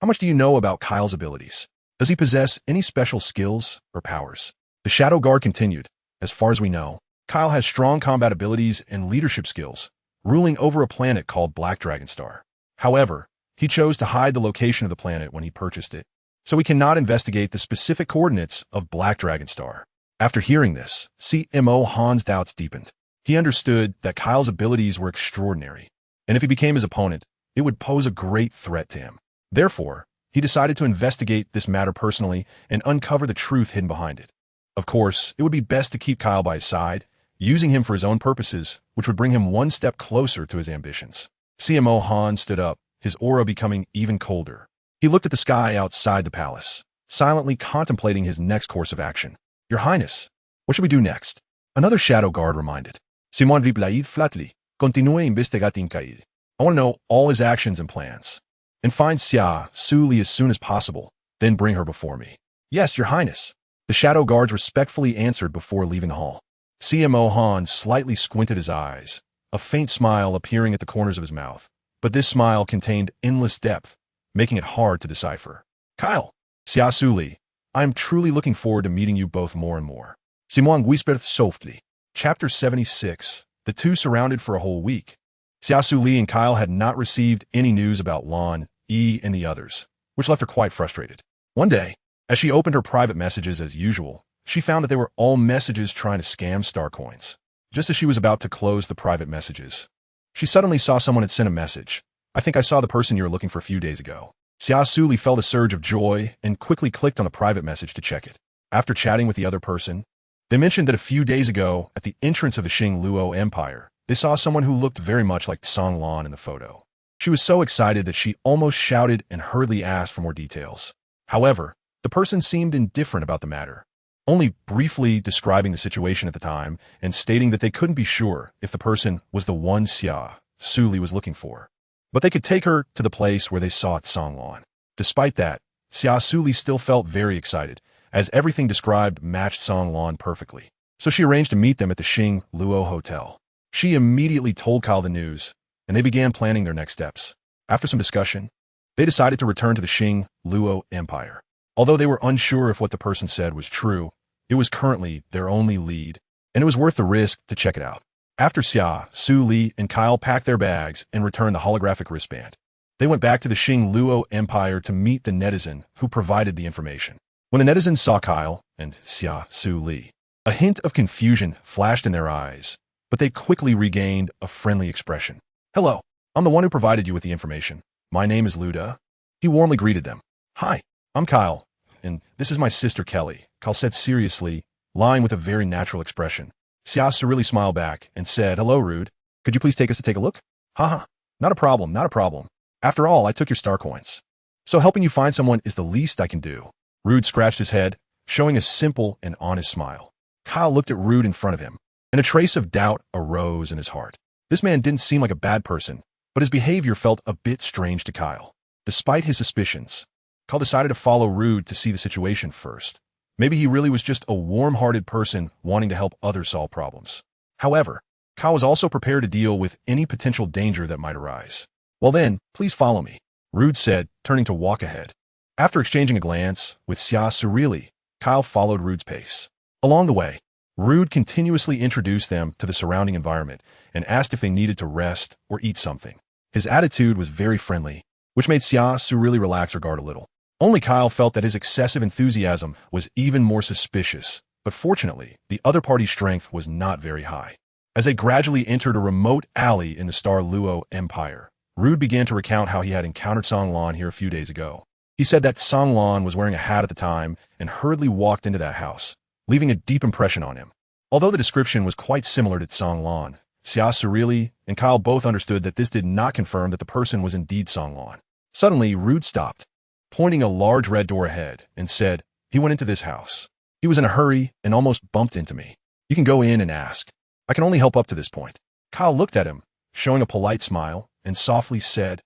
How much do you know about Kyle's abilities? Does he possess any special skills or powers?" The shadow guard continued, "As far as we know, Kyle has strong combat abilities and leadership skills, ruling over a planet called Black Dragon Star. However, he chose to hide the location of the planet when he purchased it, so we cannot investigate the specific coordinates of Black Dragon Star." After hearing this, CMO Han's doubts deepened. He understood that Kyle's abilities were extraordinary, and if he became his opponent, it would pose a great threat to him. Therefore, he decided to investigate this matter personally and uncover the truth hidden behind it. Of course, it would be best to keep Kyle by his side, using him for his own purposes, which would bring him one step closer to his ambitions. CMO Han stood up, his aura becoming even colder. He looked at the sky outside the palace, silently contemplating his next course of action. "Your Highness, what should we do next?" Another shadow guard reminded. "Simon replied flatly, continue investigating Kyle. I want to know all his actions and plans, and find Xia Suli as soon as possible, then bring her before me." "Yes, Your Highness," the shadow guards respectfully answered before leaving the hall. CMO Han slightly squinted his eyes, a faint smile appearing at the corners of his mouth, but this smile contained endless depth, making it hard to decipher. "Kyle, Xia Suli, I am truly looking forward to meeting you both more and more." Simon whispered softly. Chapter 76. The two surrounded for a whole week. Xia Suli and Kyle had not received any news about Lan, Yi, and the others, which left her quite frustrated. One day, as she opened her private messages as usual, she found that they were all messages trying to scam star coins. Just as she was about to close the private messages, she suddenly saw someone had sent a message. "I think I saw the person you were looking for a few days ago." Xia Suli felt a surge of joy and quickly clicked on the private message to check it. After chatting with the other person, they mentioned that a few days ago, at the entrance of the Xing Luo Empire, they saw someone who looked very much like Song Lan in the photo. She was so excited that she almost shouted and hurriedly asked for more details. However, the person seemed indifferent about the matter, only briefly describing the situation at the time and stating that they couldn't be sure if the person was the one Xia Suli was looking for, but they could take her to the place where they saw Song Lan. Despite that, Xia Suli still felt very excited, as everything described matched Song Lan perfectly. So she arranged to meet them at the Xing Luo Hotel. She immediately told Kyle the news, and they began planning their next steps. After some discussion, they decided to return to the Xing Luo Empire. Although they were unsure if what the person said was true, it was currently their only lead, and it was worth the risk to check it out. After Xia Suli and Kyle packed their bags and returned the holographic wristband, they went back to the Xing Luo Empire to meet the netizen who provided the information. When the netizens saw Kyle and Xia Suli, a hint of confusion flashed in their eyes, but they quickly regained a friendly expression. "Hello, I'm the one who provided you with the information. My name is Luda." He warmly greeted them. "Hi, I'm Kyle, and this is my sister Kelly," Kyle said seriously, lying with a very natural expression. Xia Suli smiled back and said, "Hello, Rude. Could you please take us to take a look?" "Haha, not a problem, not a problem. After all, I took your star coins. So helping you find someone is the least I can do." Rude scratched his head, showing a simple and honest smile. Kyle looked at Rude in front of him, and a trace of doubt arose in his heart. This man didn't seem like a bad person, but his behavior felt a bit strange to Kyle. Despite his suspicions, Kyle decided to follow Rude to see the situation first. Maybe he really was just a warm-hearted person wanting to help others solve problems. However, Kyle was also prepared to deal with any potential danger that might arise. "Well then, please follow me," Rude said, turning to walk ahead. After exchanging a glance with Xia Suli, Kyle followed Rude's pace. Along the way, Rude continuously introduced them to the surrounding environment and asked if they needed to rest or eat something. His attitude was very friendly, which made Xia Suli relax her guard a little. Only Kyle felt that his excessive enthusiasm was even more suspicious, but fortunately, the other party's strength was not very high. As they gradually entered a remote alley in the Star Luo Empire, Rude began to recount how he had encountered Song Lan here a few days ago. He said that Song Lan was wearing a hat at the time and hurriedly walked into that house, leaving a deep impression on him. Although the description was quite similar to Song Lan, Xia Suli and Kyle both understood that this did not confirm that the person was indeed Song Lan. Suddenly, Rude stopped, pointing a large red door ahead, and said, "He went into this house. He was in a hurry and almost bumped into me. You can go in and ask. I can only help up to this point." Kyle looked at him, showing a polite smile, and softly said,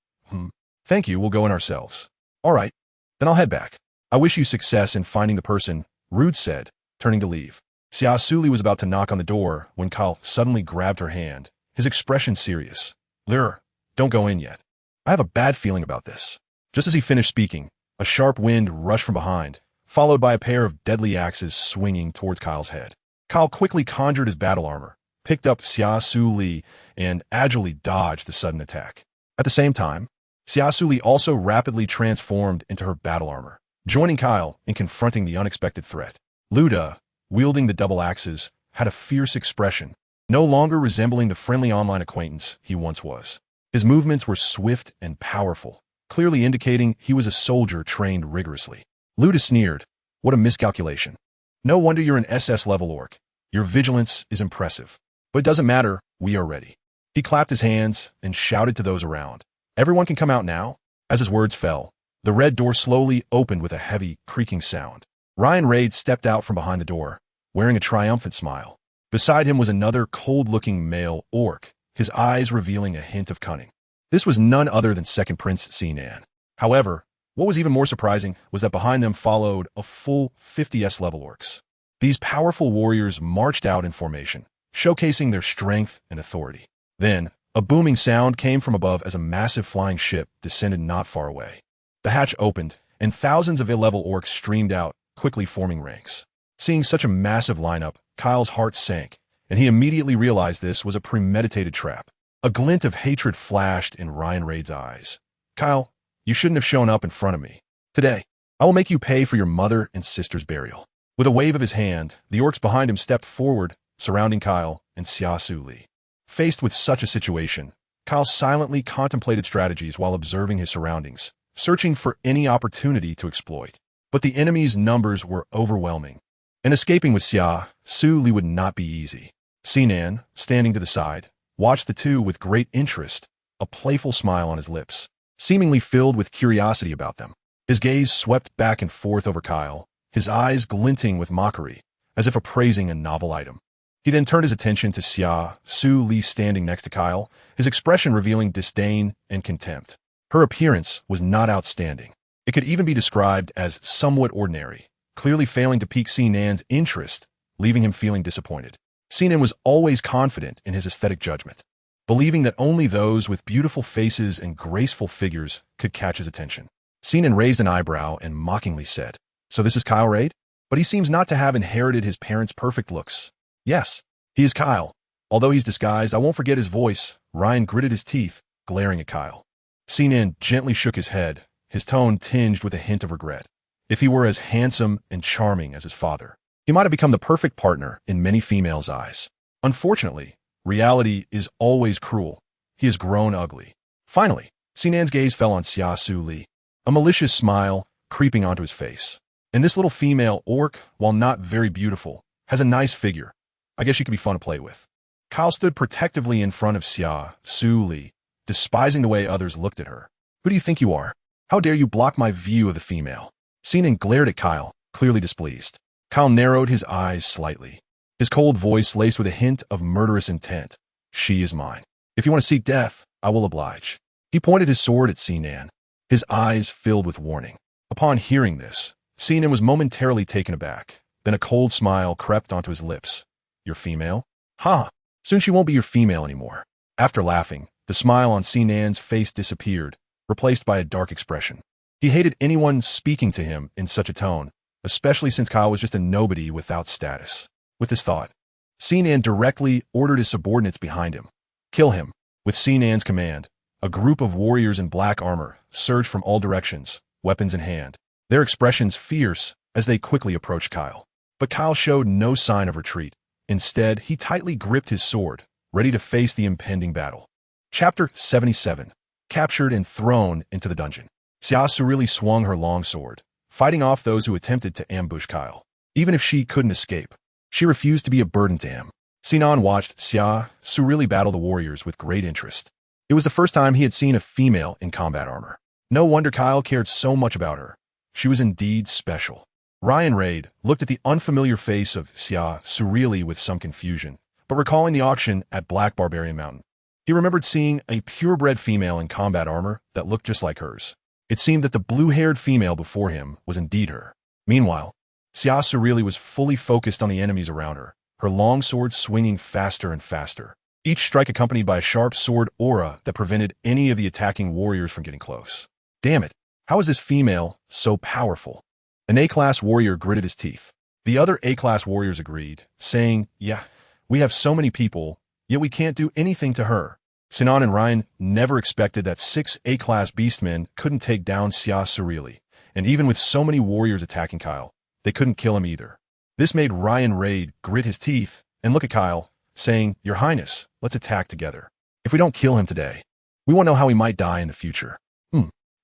"Thank you, we'll go in ourselves." "All right, then I'll head back. I wish you success in finding the person," Rude said, turning to leave. Xia Suli was about to knock on the door when Kyle suddenly grabbed her hand, his expression serious. "Don't go in yet. I have a bad feeling about this." Just as he finished speaking, a sharp wind rushed from behind, followed by a pair of deadly axes swinging towards Kyle's head. Kyle quickly conjured his battle armor, picked up Xia Suli, and agilely dodged the sudden attack. At the same time, Xia Suli also rapidly transformed into her battle armor, joining Kyle in confronting the unexpected threat. Luda, wielding the double axes, had a fierce expression, no longer resembling the friendly online acquaintance he once was. His movements were swift and powerful, clearly indicating he was a soldier trained rigorously. Luda sneered, "What a miscalculation. No wonder you're an SS-level orc. Your vigilance is impressive. But it doesn't matter, we are ready." He clapped his hands and shouted to those around, "Everyone can come out now." As his words fell, the red door slowly opened with a heavy, creaking sound. Ryan Raid stepped out from behind the door, wearing a triumphant smile. Beside him was another cold-looking male orc, his eyes revealing a hint of cunning. This was none other than Second Prince Sinan. However, what was even more surprising was that behind them followed a full 50s level orcs. These powerful warriors marched out in formation, showcasing their strength and authority. Then, a booming sound came from above as a massive flying ship descended not far away. The hatch opened, and thousands of ill-level orcs streamed out, quickly forming ranks. Seeing such a massive lineup, Kyle's heart sank, and he immediately realized this was a premeditated trap. A glint of hatred flashed in Ryan Raid's eyes. "Kyle, you shouldn't have shown up in front of me. Today, I will make you pay for your mother and sister's burial." With a wave of his hand, the orcs behind him stepped forward, surrounding Kyle and Xia Suli. Faced with such a situation, Kyle silently contemplated strategies while observing his surroundings, searching for any opportunity to exploit. But the enemy's numbers were overwhelming, and escaping with Xia Suli would not be easy. Sinan, standing to the side, watched the two with great interest, a playful smile on his lips, seemingly filled with curiosity about them. His gaze swept back and forth over Kyle, his eyes glinting with mockery, as if appraising a novel item. He then turned his attention to Xia Suli standing next to Kyle, his expression revealing disdain and contempt. Her appearance was not outstanding. It could even be described as somewhat ordinary, clearly failing to pique Sinan's interest, leaving him feeling disappointed. Sinan was always confident in his aesthetic judgment, believing that only those with beautiful faces and graceful figures could catch his attention. Sinan raised an eyebrow and mockingly said, "So this is Kyle Raid? But he seems not to have inherited his parents' perfect looks." "Yes, he is Kyle. Although he's disguised, I won't forget his voice." Ryan gritted his teeth, glaring at Kyle. Sinan gently shook his head, his tone tinged with a hint of regret. If he were as handsome and charming as his father, he might have become the perfect partner in many females' eyes. Unfortunately, reality is always cruel. He has grown ugly. Finally, Sinan's gaze fell on Xia Suli, a malicious smile creeping onto his face. And this little female orc, while not very beautiful, has a nice figure. I guess she could be fun to play with. Kyle stood protectively in front of Xia Suli, despising the way others looked at her. "Who do you think you are? How dare you block my view of the female?" Sinan glared at Kyle, clearly displeased. Kyle narrowed his eyes slightly, his cold voice laced with a hint of murderous intent. "She is mine. If you want to seek death, I will oblige." He pointed his sword at Sinan, his eyes filled with warning. Upon hearing this, Sinan was momentarily taken aback. Then a cold smile crept onto his lips. "Your female? Ha! Soon she won't be your female anymore." After laughing, the smile on Sinan's face disappeared, replaced by a dark expression. He hated anyone speaking to him in such a tone, especially since Kyle was just a nobody without status. With this thought, Sinan directly ordered his subordinates behind him. "Kill him." With Sinan's command, a group of warriors in black armor surged from all directions, weapons in hand, their expressions fierce as they quickly approached Kyle. But Kyle showed no sign of retreat. Instead, he tightly gripped his sword, ready to face the impending battle. Chapter 77. Captured and thrown into the dungeon. Xia Suli swung her longsword, fighting off those who attempted to ambush Kyle. Even if she couldn't escape, she refused to be a burden to him. Sinan watched Xia Suli battle the warriors with great interest. It was the first time he had seen a female in combat armor. No wonder Kyle cared so much about her. She was indeed special. Ryan Raid looked at the unfamiliar face of Xia Suli with some confusion, but recalling the auction at Black Barbarian Mountain, he remembered seeing a purebred female in combat armor that looked just like hers. It seemed that the blue-haired female before him was indeed her. Meanwhile, Xia Suli was fully focused on the enemies around her, her long sword swinging faster and faster, each strike accompanied by a sharp sword aura that prevented any of the attacking warriors from getting close. Damn it, how is this female so powerful? An A-class warrior gritted his teeth. The other A-class warriors agreed, saying, "Yeah, we have so many people, yet we can't do anything to her." Sinan and Ryan never expected that 6 A-class beastmen couldn't take down Xia Suli, and even with so many warriors attacking Kyle, they couldn't kill him either. This made Ryan Raid grit his teeth and look at Kyle, saying, "Your Highness, let's attack together. If we don't kill him today, we won't know how he might die in the future."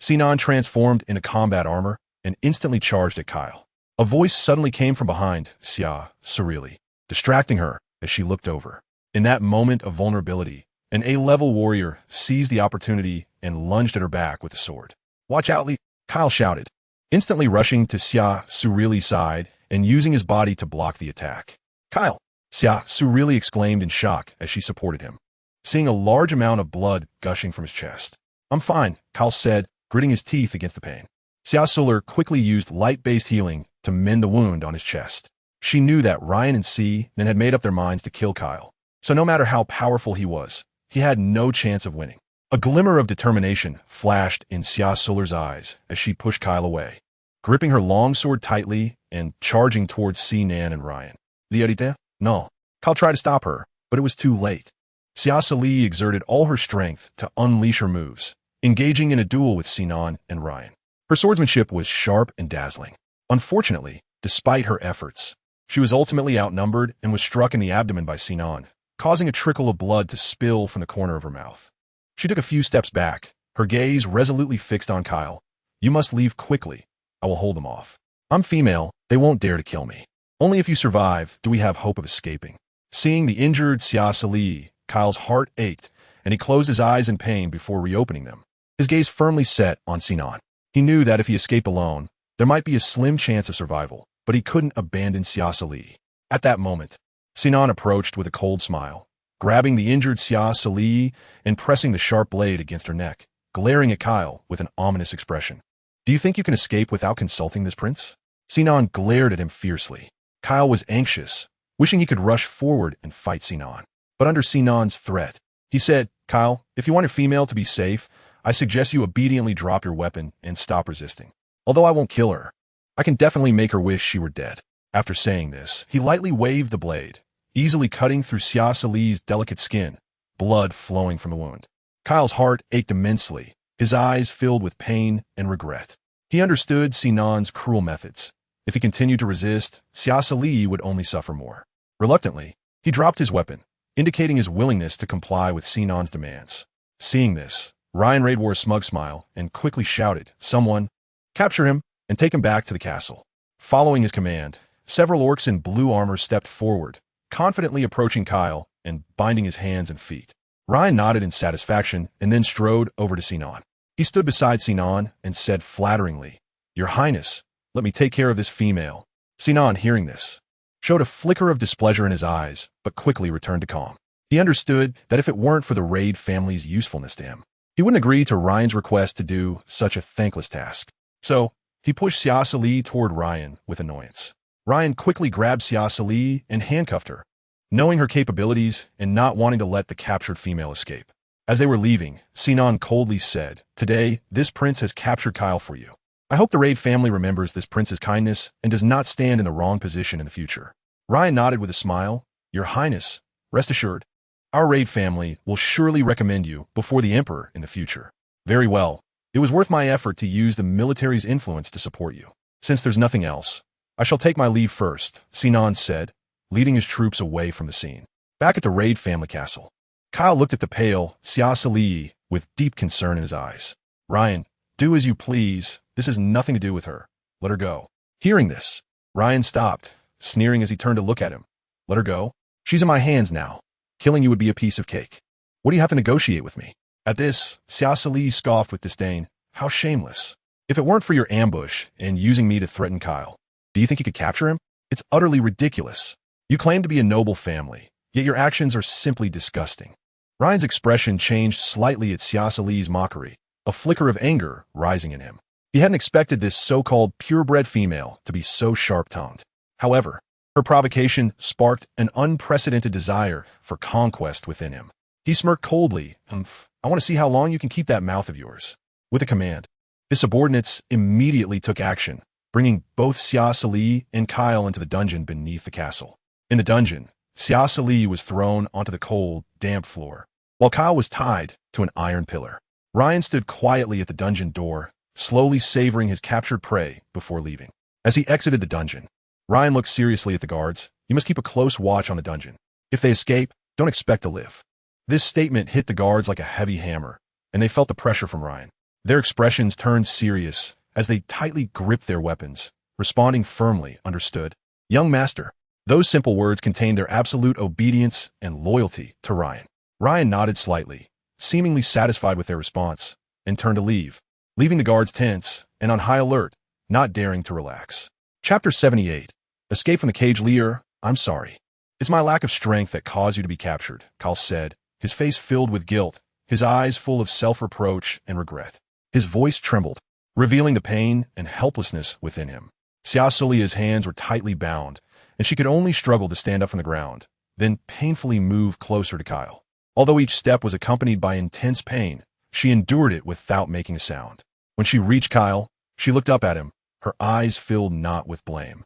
Sinan transformed into combat armor and instantly charged at Kyle. A voice suddenly came from behind Xia Suli, distracting her as she looked over. In that moment of vulnerability, an A-level warrior seized the opportunity and lunged at her back with a sword. "Watch out, Lee!" Kyle shouted, instantly rushing to Xia Suli's side and using his body to block the attack. "Kyle!" Xia Suli exclaimed in shock as she supported him, seeing a large amount of blood gushing from his chest. "I'm fine," Kyle said, gritting his teeth against the pain. Xia Suli quickly used light-based healing to mend the wound on his chest. She knew that Ryan and Sinan had made up their minds to kill Kyle, so no matter how powerful he was, he had no chance of winning. A glimmer of determination flashed in Xia Suli's eyes as she pushed Kyle away, gripping her longsword tightly and charging towards Sinan and Ryan. "Liarite? No." Kyle tried to stop her, but it was too late. Xia Suli exerted all her strength to unleash her moves, engaging in a duel with Sinan and Ryan. Her swordsmanship was sharp and dazzling. Unfortunately, Despite her efforts, she was ultimately outnumbered and was struck in the abdomen by Sinan, causing a trickle of blood to spill from the corner of her mouth. She took a few steps back, her gaze resolutely fixed on Kyle. You must leave quickly. I will hold them off. I'm female. They won't dare to kill me. Only if you survive do we have hope of escaping. Seeing the injured Xia Suli, Kyle's heart ached, and he closed his eyes in pain before reopening them. His gaze firmly set on Sinan. He knew that if he escaped alone, there might be a slim chance of survival, but he couldn't abandon Xia Suli. At that moment, Sinan approached with a cold smile, grabbing the injured Xia Suli and pressing the sharp blade against her neck, glaring at Kyle with an ominous expression. Do you think you can escape without consulting this prince? Sinan glared at him fiercely. Kyle was anxious, wishing he could rush forward and fight Sinan. But under Sinan's threat, he said, Kyle, if you want your female to be safe, I suggest you obediently drop your weapon and stop resisting. Although I won't kill her, I can definitely make her wish she were dead. After saying this, he lightly waved the blade, easily cutting through Xia Suli's delicate skin, blood flowing from the wound. Kyle's heart ached immensely, his eyes filled with pain and regret. He understood Sinan's cruel methods. If he continued to resist, Xia Suli would only suffer more. Reluctantly, he dropped his weapon, indicating his willingness to comply with Sinan's demands. Seeing this, Ryan Raid wore a smug smile and quickly shouted, Someone, capture him and take him back to the castle. Following his command, several orcs in blue armor stepped forward, confidently approaching Kyle and binding his hands and feet. Ryan nodded in satisfaction and then strode over to Sinan. He stood beside Sinan and said flatteringly, Your Highness, let me take care of this female. Sinan, hearing this, showed a flicker of displeasure in his eyes, but quickly returned to calm. He understood that if it weren't for the Raid family's usefulness to him, he wouldn't agree to Ryan's request to do such a thankless task. So, he pushed Xia Suli toward Ryan with annoyance. Ryan quickly grabbed Xia Suli and handcuffed her, knowing her capabilities and not wanting to let the captured female escape. As they were leaving, Sinan coldly said, Today, this prince has captured Kyle for you. I hope the Raid family remembers this prince's kindness and does not stand in the wrong position in the future. Ryan nodded with a smile. Your Highness, rest assured, our Raid family will surely recommend you before the Emperor in the future. Very well. It was worth my effort to use the military's influence to support you. Since there's nothing else, I shall take my leave first, Sinan said, leading his troops away from the scene. Back at the Raid family castle, Kyle looked at the pale Xia Suli with deep concern in his eyes. Ryan, do as you please. This has nothing to do with her. Let her go. Hearing this, Ryan stopped, sneering as he turned to look at him. Let her go? She's in my hands now. Killing you would be a piece of cake. What do you have to negotiate with me? At this, Xia Suli scoffed with disdain. How shameless. If it weren't for your ambush and using me to threaten Kyle, do you think you could capture him? It's utterly ridiculous. You claim to be a noble family, yet your actions are simply disgusting. Ryan's expression changed slightly at Xia Suli's mockery, a flicker of anger rising in him. He hadn't expected this so-called purebred female to be so sharp-tongued. However, her provocation sparked an unprecedented desire for conquest within him. He smirked coldly. I want to see how long you can keep that mouth of yours. With a command, his subordinates immediately took action, bringing both Xia Suli and Kyle into the dungeon beneath the castle. In the dungeon, Xia Suli was thrown onto the cold, damp floor, while Kyle was tied to an iron pillar. Ryan stood quietly at the dungeon door, slowly savoring his captured prey before leaving. As he exited the dungeon, Ryan looked seriously at the guards. You must keep a close watch on the dungeon. If they escape, don't expect to live. This statement hit the guards like a heavy hammer, and they felt the pressure from Ryan. Their expressions turned serious as they tightly gripped their weapons, responding firmly, understood. Young master. Those simple words contained their absolute obedience and loyalty to Ryan. Ryan nodded slightly, seemingly satisfied with their response, and turned to leave, leaving the guards tense and on high alert, not daring to relax. Chapter 78. Escape from the cage. Lear, I'm sorry. It's my lack of strength that caused you to be captured, Kyle said, his face filled with guilt, his eyes full of self-reproach and regret. His voice trembled, revealing the pain and helplessness within him. Xia Suli's hands were tightly bound, and she could only struggle to stand up from the ground, then painfully move closer to Kyle. Although each step was accompanied by intense pain, she endured it without making a sound. When she reached Kyle, she looked up at him, her eyes filled not with blame,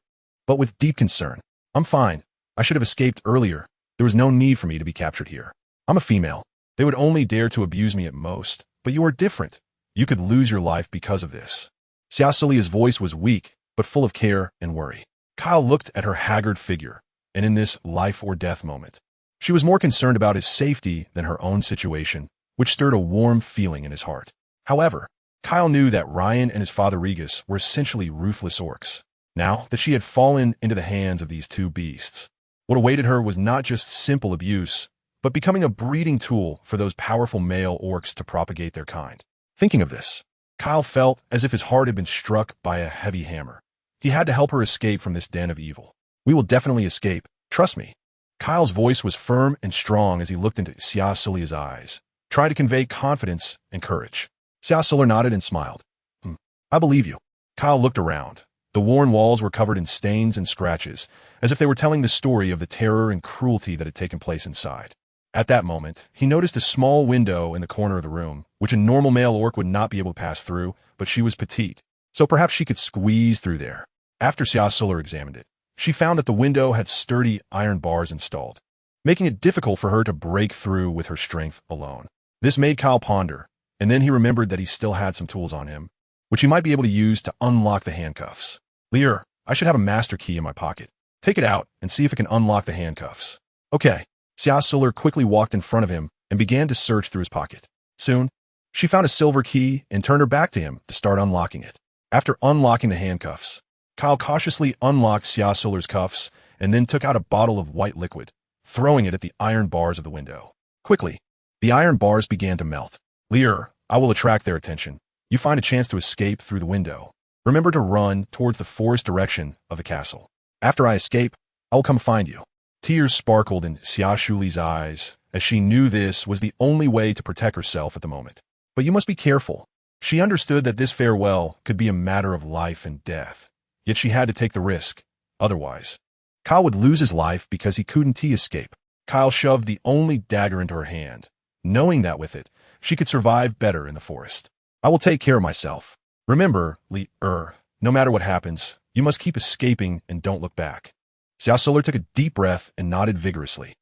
but with deep concern. I'm fine. I should have escaped earlier. There was no need for me to be captured here. I'm a female. They would only dare to abuse me at most, but you are different. You could lose your life because of this. Xia Suli's voice was weak, but full of care and worry. Kyle looked at her haggard figure, and in this life-or-death moment, she was more concerned about his safety than her own situation, which stirred a warm feeling in his heart. However, Kyle knew that Ryan and his father Regis were essentially ruthless orcs. Now that she had fallen into the hands of these two beasts, what awaited her was not just simple abuse, but becoming a breeding tool for those powerful male orcs to propagate their kind. Thinking of this, Kyle felt as if his heart had been struck by a heavy hammer. He had to help her escape from this den of evil. We will definitely escape, trust me. Kyle's voice was firm and strong as he looked into Xia Suli's eyes, trying to convey confidence and courage. Xia Suli nodded and smiled. I believe you. Kyle looked around. The worn walls were covered in stains and scratches, as if they were telling the story of the terror and cruelty that had taken place inside. At that moment, he noticed a small window in the corner of the room, which a normal male orc would not be able to pass through, but she was petite, so perhaps she could squeeze through there. After Xia Suli examined it, she found that the window had sturdy iron bars installed, making it difficult for her to break through with her strength alone. This made Kyle ponder, and then he remembered that he still had some tools on him, which he might be able to use to unlock the handcuffs. Lear, I should have a master key in my pocket. Take it out and see if it can unlock the handcuffs. Okay. Xia Suli quickly walked in front of him and began to search through his pocket. Soon, she found a silver key and turned her back to him to start unlocking it. After unlocking the handcuffs, Kyle cautiously unlocked Xia Suli's cuffs and then took out a bottle of white liquid, throwing it at the iron bars of the window. Quickly, the iron bars began to melt. Lear, I will attract their attention. You find a chance to escape through the window. Remember to run towards the forest direction of the castle. After I escape, I will come find you. Tears sparkled in Xia Suli's eyes, as she knew this was the only way to protect herself at the moment. But you must be careful. She understood that this farewell could be a matter of life and death, yet she had to take the risk. Otherwise, Kyle would lose his life because he couldn't escape. Kyle shoved the only dagger into her hand, knowing that with it, she could survive better in the forest. I will take care of myself. Remember, no matter what happens, you must keep escaping and don't look back. Xia Suli took a deep breath and nodded vigorously.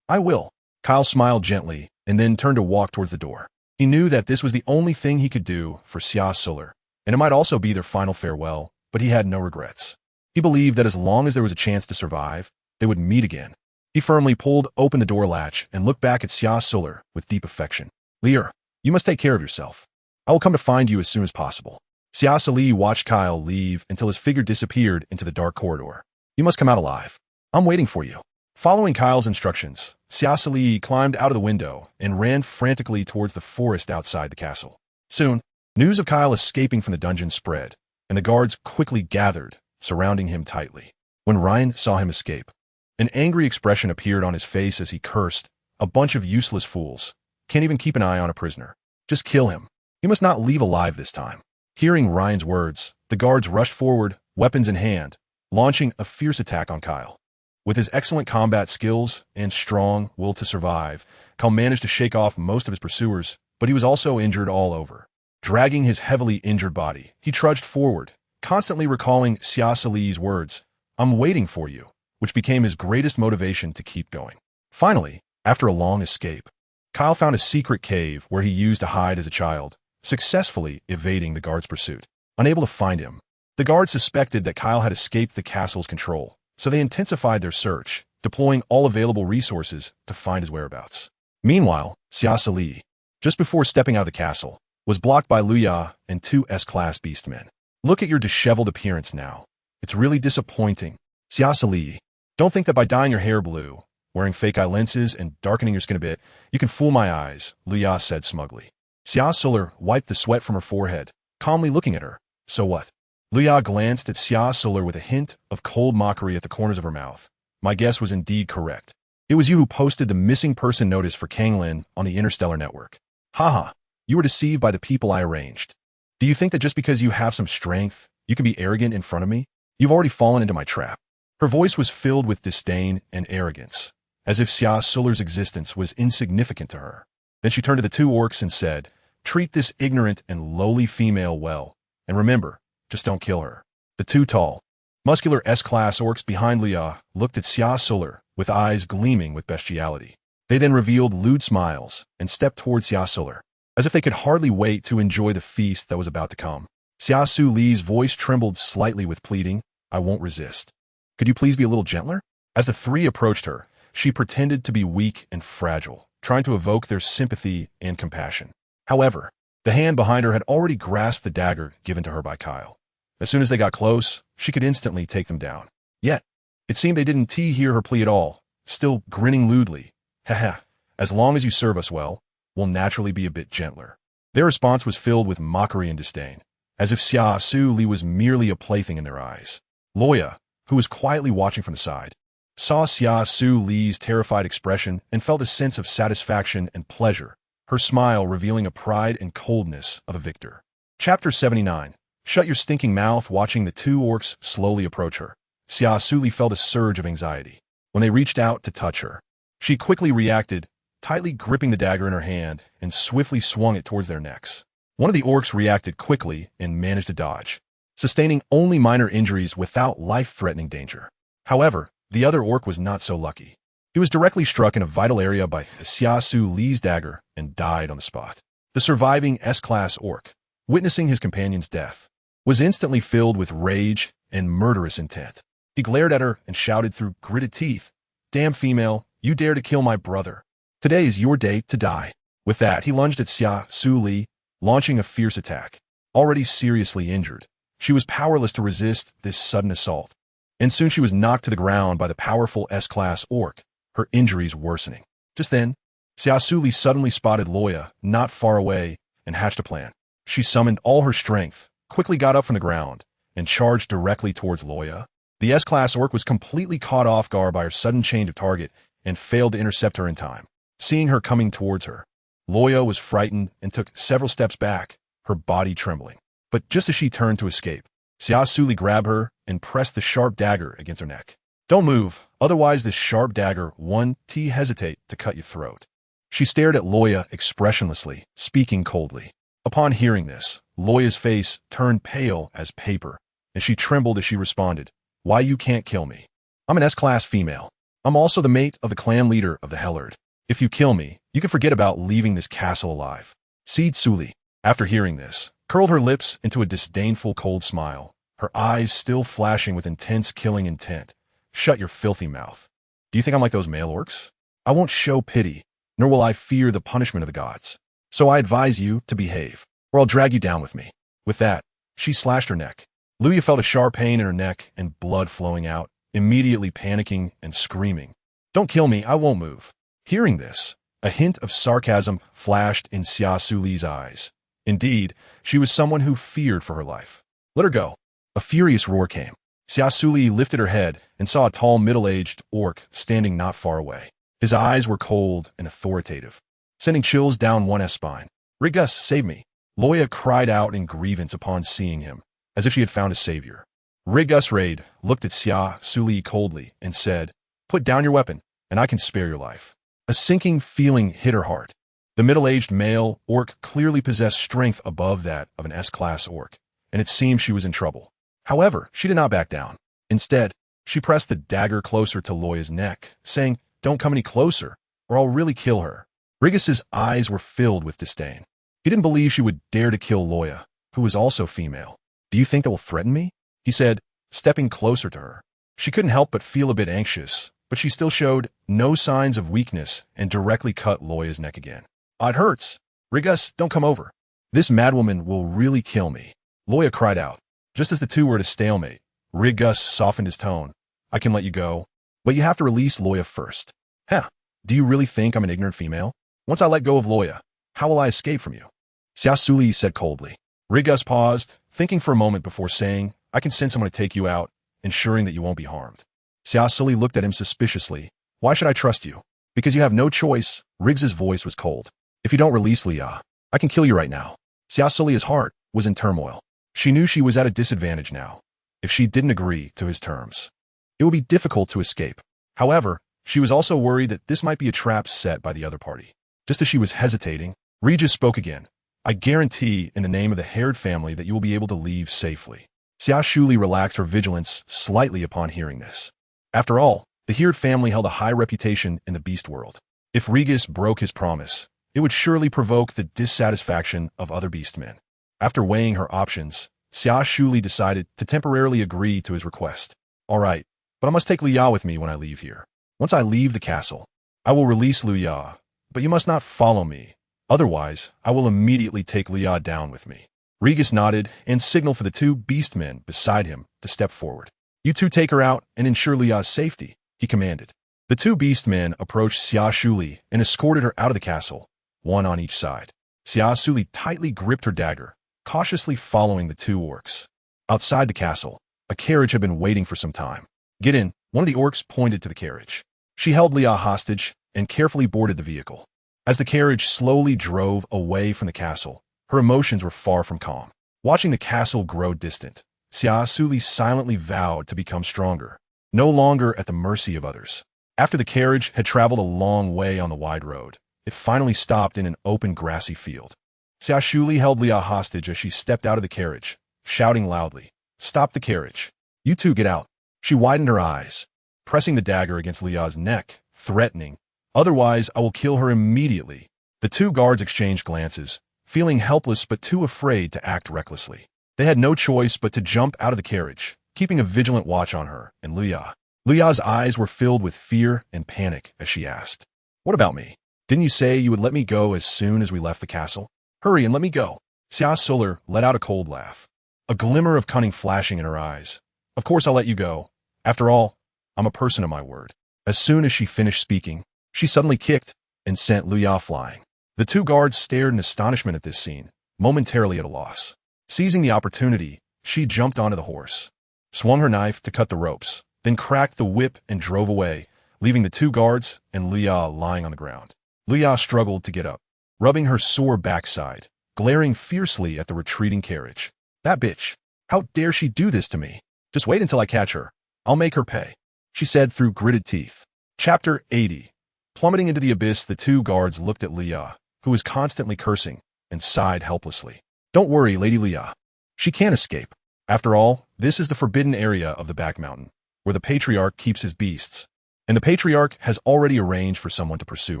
I will. Kyle smiled gently and then turned to walk towards the door. He knew that this was the only thing he could do for Xia Suli, and it might also be their final farewell, but he had no regrets. He believed that as long as there was a chance to survive, they would meet again. He firmly pulled open the door latch and looked back at Xia Suli with deep affection. Lear, you must take care of yourself. I will come to find you as soon as possible. Xia Suli watched Kyle leave until his figure disappeared into the dark corridor. You must come out alive. I'm waiting for you. Following Kyle's instructions, Xia Suli climbed out of the window and ran frantically towards the forest outside the castle. Soon, news of Kyle escaping from the dungeon spread, and the guards quickly gathered, surrounding him tightly. When Ryan saw him escape, an angry expression appeared on his face as he cursed, "A bunch of useless fools. Can't even keep an eye on a prisoner. Just kill him. He must not leave alive this time." Hearing Ryan's words, the guards rushed forward, weapons in hand, launching a fierce attack on Kyle. With his excellent combat skills and strong will to survive, Kyle managed to shake off most of his pursuers, but he was also injured all over. Dragging his heavily injured body, he trudged forward, constantly recalling Xia Suli's words, "I'm waiting for you," which became his greatest motivation to keep going. Finally, after a long escape, Kyle found a secret cave where he used to hide as a child, successfully evading the guards' pursuit. Unable to find him, the guards suspected that Kyle had escaped the castle's control, so they intensified their search, deploying all available resources to find his whereabouts. Meanwhile, Xia Suli, just before stepping out of the castle, was blocked by Luya and two S-class beastmen. Look at your disheveled appearance now. It's really disappointing. Xia Suli, don't think that by dyeing your hair blue, wearing fake eye lenses, and darkening your skin a bit, you can fool my eyes, Luya said smugly. Xia Suli wiped the sweat from her forehead, calmly looking at her. So what? Luya glanced at Xia Suli with a hint of cold mockery at the corners of her mouth. My guess was indeed correct. It was you who posted the missing person notice for Kanglin on the Interstellar Network. Haha, you were deceived by the people I arranged. Do you think that just because you have some strength, you can be arrogant in front of me? You've already fallen into my trap. Her voice was filled with disdain and arrogance, as if Xia Suli's existence was insignificant to her. Then she turned to the two orcs and said, "Treat this ignorant and lowly female well, and remember, just don't kill her." The two tall, muscular S-class orcs behind Luya looked at Xia Suli with eyes gleaming with bestiality. They then revealed lewd smiles and stepped towards Xia Suli, as if they could hardly wait to enjoy the feast that was about to come. Xia Suli's voice trembled slightly with pleading, I won't resist. Could you please be a little gentler? As the three approached her, she pretended to be weak and fragile, trying to evoke their sympathy and compassion. However, the hand behind her had already grasped the dagger given to her by Kyle. As soon as they got close, she could instantly take them down. Yet, it seemed they didn't hear her plea at all, still grinning lewdly. Haha, as long as you serve us well, we'll naturally be a bit gentler. Their response was filled with mockery and disdain, as if Xia Suli was merely a plaything in their eyes. Loya, who was quietly watching from the side, saw Xia Suli's terrified expression and felt a sense of satisfaction and pleasure, her smile revealing a pride and coldness of a victor. Chapter 79. Shut your stinking mouth. Watching the two orcs slowly approach her, Xia Suli felt a surge of anxiety. When they reached out to touch her, she quickly reacted, tightly gripping the dagger in her hand and swiftly swung it towards their necks. One of the orcs reacted quickly and managed to dodge, sustaining only minor injuries without life-threatening danger. However, the other orc was not so lucky. He was directly struck in a vital area by Xia Suli's dagger and died on the spot. The surviving S-class orc, witnessing his companion's death, was instantly filled with rage and murderous intent. He glared at her and shouted through gritted teeth, "Damn female, you dare to kill my brother. Today is your day to die." With that, he lunged at Xia Suli, launching a fierce attack. Already seriously injured, she was powerless to resist this sudden assault, and soon she was knocked to the ground by the powerful S-class orc, her injuries worsening. Just then, Xia Suli suddenly spotted Loya not far away and hatched a plan. She summoned all her strength, quickly got up from the ground, and charged directly towards Loya. The S-class orc was completely caught off guard by her sudden change of target and failed to intercept her in time. Seeing her coming towards her, Loya was frightened and took several steps back, her body trembling. But just as she turned to escape, Xia Suli grabbed her and pressed the sharp dagger against her neck. "Don't move, otherwise this sharp dagger won't hesitate to cut your throat." She stared at Loya expressionlessly, speaking coldly. Upon hearing this, Loya's face turned pale as paper, and she trembled as she responded, "Why you can't kill me? I'm an S-class female. I'm also the mate of the clan leader of the Hellard. If you kill me, you can forget about leaving this castle alive." Xia Suli, after hearing this, curled her lips into a disdainful cold smile, her eyes still flashing with intense killing intent. "Shut your filthy mouth. Do you think I'm like those male orcs? I won't show pity, nor will I fear the punishment of the gods. So I advise you to behave, or I'll drag you down with me." With that, she slashed her neck. Loya felt a sharp pain in her neck and blood flowing out, immediately panicking and screaming, "Don't kill me, I won't move." Hearing this, a hint of sarcasm flashed in Xia Suli's eyes. Indeed, she was someone who feared for her life. "Let her go." A furious roar came. Xia Suli lifted her head and saw a tall middle-aged orc standing not far away. His eyes were cold and authoritative, sending chills down one's spine. "Rigus, save me." Loya cried out in grievance upon seeing him, as if she had found a savior. Rigus Raid looked at Xia Suli coldly and said, "Put down your weapon, and I can spare your life." A sinking feeling hit her heart. The middle-aged male orc clearly possessed strength above that of an S-class orc, and it seemed she was in trouble. However, she did not back down. Instead, she pressed the dagger closer to Loya's neck, saying, "Don't come any closer, or I'll really kill her." Rigus's eyes were filled with disdain. He didn't believe she would dare to kill Loya, who was also female. "Do you think that will threaten me?" he said, stepping closer to her. She couldn't help but feel a bit anxious, but she still showed no signs of weakness and directly cut Loya's neck again. "It hurts. Rigus, don't come over. This madwoman will really kill me," Loya cried out. Just as the two were at a stalemate, Rigus softened his tone. "I can let you go, but you have to release Loya first." "Huh, do you really think I'm an ignorant female? Once I let go of Loya, how will I escape from you?" Xia Suli said coldly. Rigus paused, thinking for a moment before saying, "I can send someone to take you out, ensuring that you won't be harmed." Xia Suli looked at him suspiciously. "Why should I trust you?" "Because you have no choice." Riggs's voice was cold. "If you don't release Loya, I can kill you right now." Xia Suli's heart was in turmoil. She knew she was at a disadvantage now. If she didn't agree to his terms, it would be difficult to escape. However, she was also worried that this might be a trap set by the other party. Just as she was hesitating, Regis spoke again. "I guarantee in the name of the Haired family that you will be able to leave safely." Xia Suli relaxed her vigilance slightly upon hearing this. After all, the Haired family held a high reputation in the beast world. If Regis broke his promise, it would surely provoke the dissatisfaction of other beastmen. After weighing her options, Xia Suli decided to temporarily agree to his request. All right, but I must take Liya with me when I leave here. Once I leave the castle, I will release Liya, but you must not follow me. Otherwise, I will immediately take Liya down with me. Regis nodded and signaled for the two beastmen beside him to step forward. You two take her out and ensure Liya's safety, he commanded. The two beastmen approached Xia Suli and escorted her out of the castle, one on each side. Xia Suli tightly gripped her dagger, cautiously following the two orcs. Outside the castle, a carriage had been waiting for some time. Get in, one of the orcs pointed to the carriage. She held Liya hostage and carefully boarded the vehicle. As the carriage slowly drove away from the castle, her emotions were far from calm. Watching the castle grow distant, Xia Suli silently vowed to become stronger, no longer at the mercy of others. After the carriage had traveled a long way on the wide road, it finally stopped in an open grassy field. Xia Suli held Liya hostage as she stepped out of the carriage, shouting loudly, "Stop the carriage. You two get out." She widened her eyes, pressing the dagger against Liya's neck, threatening, "Otherwise, I will kill her immediately." The two guards exchanged glances, feeling helpless but too afraid to act recklessly. They had no choice but to jump out of the carriage, keeping a vigilant watch on her and Liya. Liya's eyes were filled with fear and panic as she asked, "What about me? Didn't you say you would let me go as soon as we left the castle? Hurry and let me go." Xia Suli let out a cold laugh, a glimmer of cunning flashing in her eyes. "Of course I'll let you go. After all, I'm a person of my word." As soon as she finished speaking, she suddenly kicked and sent Liya flying. The two guards stared in astonishment at this scene, momentarily at a loss. Seizing the opportunity, she jumped onto the horse, swung her knife to cut the ropes, then cracked the whip and drove away, leaving the two guards and Liya lying on the ground. Liya struggled to get up, rubbing her sore backside, glaring fiercely at the retreating carriage. "That bitch! How dare she do this to me? Just wait until I catch her. I'll make her pay," she said through gritted teeth. Chapter 80. Plummeting into the abyss, the two guards looked at Liya, who was constantly cursing, and sighed helplessly. "Don't worry, Lady Liya. She can't escape. After all, this is the forbidden area of the back mountain, where the patriarch keeps his beasts, and the patriarch has already arranged for someone to pursue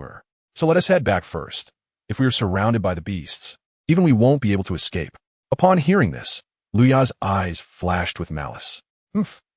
her. So let us head back first. If we are surrounded by the beasts, even we won't be able to escape." Upon hearing this, Liya's eyes flashed with malice.